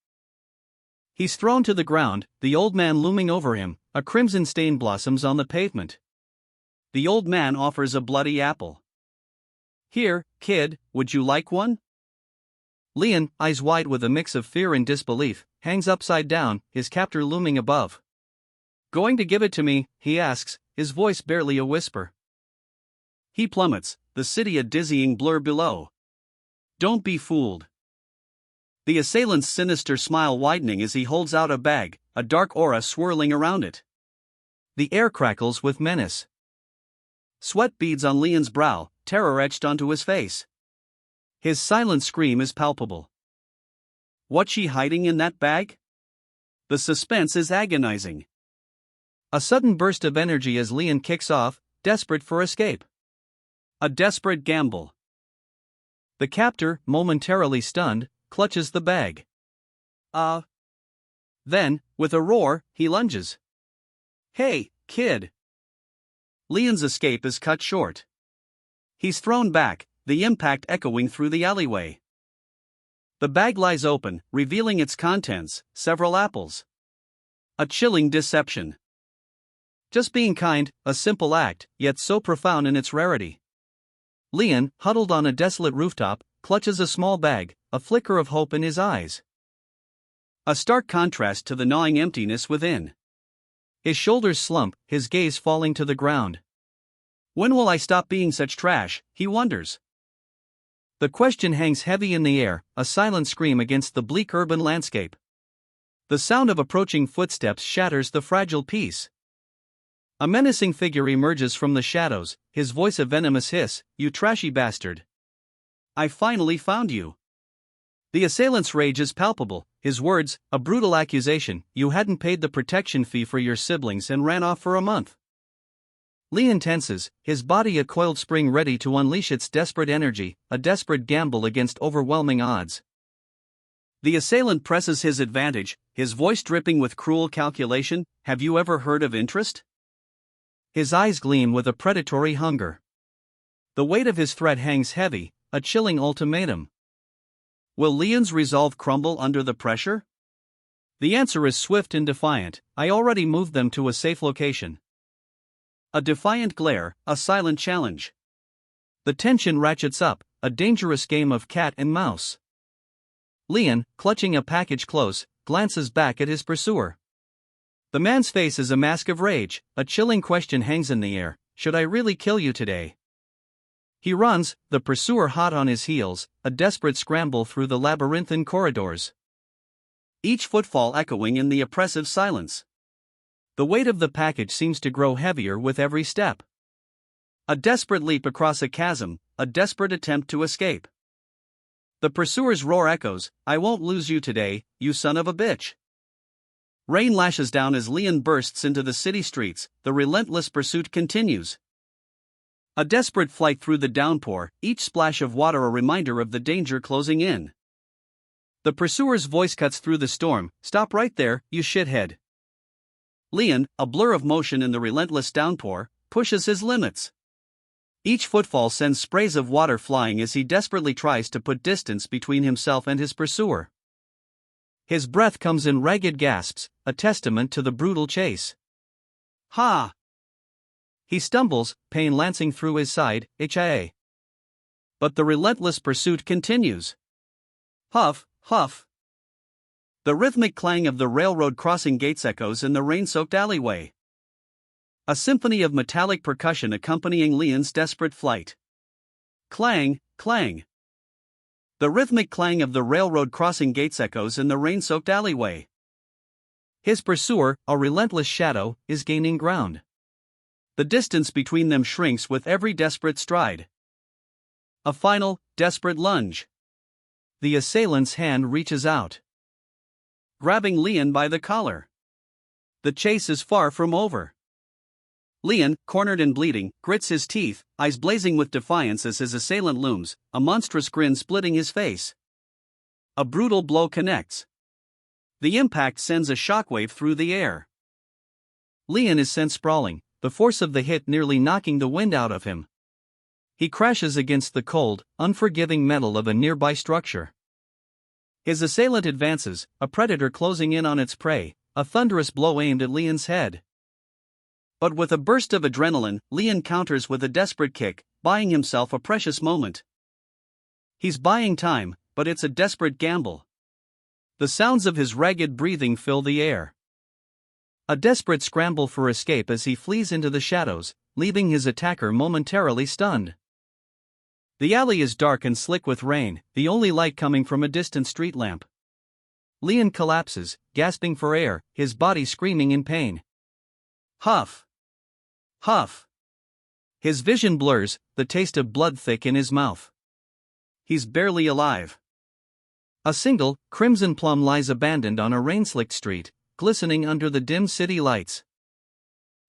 He's thrown to the ground, the old man looming over him, a crimson stain blossoms on the pavement. The old man offers a bloody apple. Here, kid, would you like one? Leon, eyes wide with a mix of fear and disbelief, hangs upside down, his captor looming above. Going to give it to me, he asks, his voice barely a whisper. He plummets, the city a dizzying blur below. Don't be fooled. The assailant's sinister smile widening as he holds out a bag, a dark aura swirling around it. The air crackles with menace. Sweat beads on Leon's brow, terror etched onto his face. His silent scream is palpable. What's she hiding in that bag? The suspense is agonizing. A sudden burst of energy as Leon kicks off, desperate for escape. A desperate gamble. The captor, momentarily stunned, clutches the bag. Then, with a roar, he lunges. Hey, kid! Leon's escape is cut short. He's thrown back, the impact echoing through the alleyway. The bag lies open, revealing its contents, several apples. A chilling deception. Just being kind, a simple act, yet so profound in its rarity. Leon, huddled on a desolate rooftop, clutches a small bag, a flicker of hope in his eyes. A stark contrast to the gnawing emptiness within. His shoulders slump, his gaze falling to the ground. When will I stop being such trash, he wonders. The question hangs heavy in the air, a silent scream against the bleak urban landscape. The sound of approaching footsteps shatters the fragile peace. A menacing figure emerges from the shadows, his voice a venomous hiss, you trashy bastard. I finally found you. The assailant's rage is palpable, his words, a brutal accusation, you hadn't paid the protection fee for your siblings and ran off for a month. Leon tenses, his body a coiled spring ready to unleash its desperate energy, a desperate gamble against overwhelming odds. The assailant presses his advantage, his voice dripping with cruel calculation, have you ever heard of interest? His eyes gleam with a predatory hunger. The weight of his threat hangs heavy, a chilling ultimatum. Will Leon's resolve crumble under the pressure? The answer is swift and defiant, I already moved them to a safe location. A defiant glare, a silent challenge. The tension ratchets up, a dangerous game of cat and mouse. Leon, clutching a package close, glances back at his pursuer. The man's face is a mask of rage, a chilling question hangs in the air, should I really kill you today? He runs, the pursuer hot on his heels, a desperate scramble through the labyrinthine corridors. Each footfall echoing in the oppressive silence. The weight of the package seems to grow heavier with every step. A desperate leap across a chasm, a desperate attempt to escape. The pursuer's roar echoes, I won't lose you today, you son of a bitch. Rain lashes down as Leon bursts into the city streets, the relentless pursuit continues. A desperate flight through the downpour, each splash of water a reminder of the danger closing in. The pursuer's voice cuts through the storm, stop right there, you shithead. Leon, a blur of motion in the relentless downpour, pushes his limits. Each footfall sends sprays of water flying as he desperately tries to put distance between himself and his pursuer. His breath comes in ragged gasps, a testament to the brutal chase. Ha! He stumbles, pain lancing through his side, HIA. But the relentless pursuit continues. Huff, huff. The rhythmic clang of the railroad crossing gates echoes in the rain-soaked alleyway. A symphony of metallic percussion accompanying Leon's desperate flight. Clang, clang. The rhythmic clang of the railroad crossing gates echoes in the rain-soaked alleyway. His pursuer, a relentless shadow, is gaining ground. The distance between them shrinks with every desperate stride. A final, desperate lunge. The assailant's hand reaches out, grabbing Leon by the collar. The chase is far from over. Leon, cornered and bleeding, grits his teeth, eyes blazing with defiance as his assailant looms, a monstrous grin splitting his face. A brutal blow connects. The impact sends a shockwave through the air. Leon is sent sprawling, the force of the hit nearly knocking the wind out of him. He crashes against the cold, unforgiving metal of a nearby structure. His assailant advances, a predator closing in on its prey, a thunderous blow aimed at Leon's head. But with a burst of adrenaline, Leon counters with a desperate kick, buying himself a precious moment. He's buying time, but it's a desperate gamble. The sounds of his ragged breathing fill the air. A desperate scramble for escape as he flees into the shadows, leaving his attacker momentarily stunned. The alley is dark and slick with rain, the only light coming from a distant street lamp. Leon collapses, gasping for air, his body screaming in pain. Huff! Huff! His vision blurs, the taste of blood thick in his mouth. He's barely alive. A single, crimson plum lies abandoned on a rain-slicked street, glistening under the dim city lights.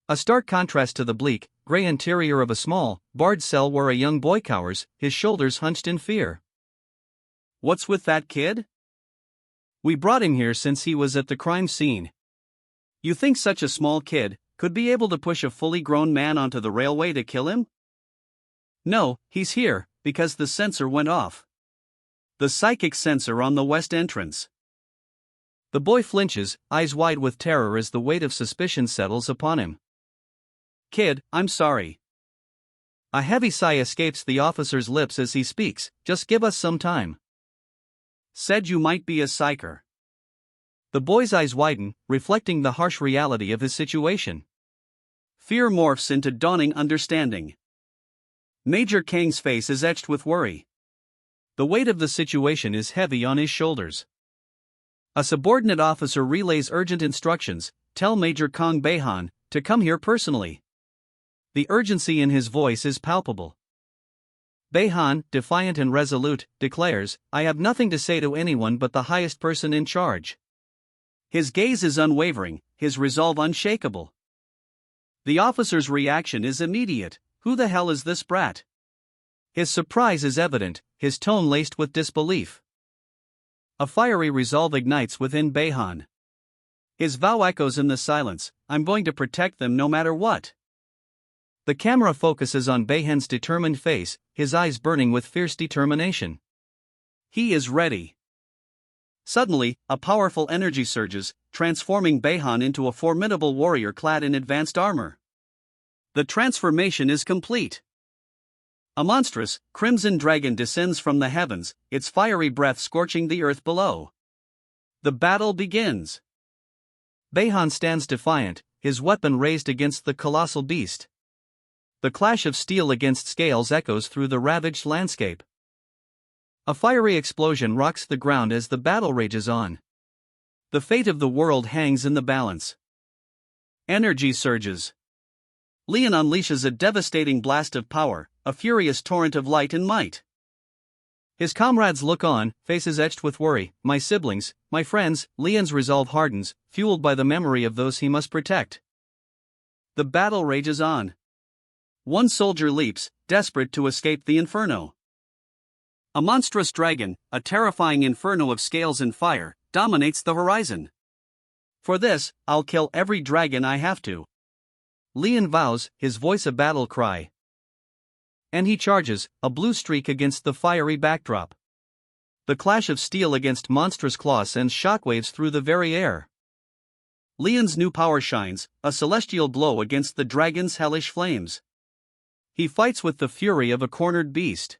A stark contrast to the bleak, gray interior of a small, barred cell where a young boy cowers, his shoulders hunched in fear. What's with that kid? We brought him here since he was at the crime scene. You think such a small kid could be able to push a fully grown man onto the railway to kill him? No, he's here, because the sensor went off. The psychic sensor on the west entrance. The boy flinches, eyes wide with terror as the weight of suspicion settles upon him. Kid, I'm sorry. A heavy sigh escapes the officer's lips as he speaks, just give us some time. Said you might be a psyker. The boy's eyes widen, reflecting the harsh reality of his situation. Fear morphs into dawning understanding. Major Kang's face is etched with worry. The weight of the situation is heavy on his shoulders. A subordinate officer relays urgent instructions, tell Major Kang Behan to come here personally. The urgency in his voice is palpable. Behan, defiant and resolute, declares, I have nothing to say to anyone but the highest person in charge. His gaze is unwavering, his resolve unshakable. The officer's reaction is immediate. Who the hell is this brat? His surprise is evident, his tone laced with disbelief. A fiery resolve ignites within Behan. His vow echoes in the silence, I'm going to protect them no matter what. The camera focuses on Behan's determined face, his eyes burning with fierce determination. He is ready. Suddenly, a powerful energy surges, transforming Behan into a formidable warrior clad in advanced armor. The transformation is complete. A monstrous, crimson dragon descends from the heavens, its fiery breath scorching the earth below. The battle begins. Behan stands defiant, his weapon raised against the colossal beast. The clash of steel against scales echoes through the ravaged landscape. A fiery explosion rocks the ground as the battle rages on. The fate of the world hangs in the balance. Energy surges. Leon unleashes a devastating blast of power, a furious torrent of light and might. His comrades look on, faces etched with worry. My siblings, my friends. Leon's resolve hardens, fueled by the memory of those he must protect. The battle rages on. One soldier leaps, desperate to escape the inferno. A monstrous dragon, a terrifying inferno of scales and fire, dominates the horizon. For this, I'll kill every dragon I have to. Leon vows, his voice a battle cry. And he charges, a blue streak against the fiery backdrop. The clash of steel against monstrous claw sends shockwaves through the very air. Leon's new power shines, a celestial blow against the dragon's hellish flames. He fights with the fury of a cornered beast.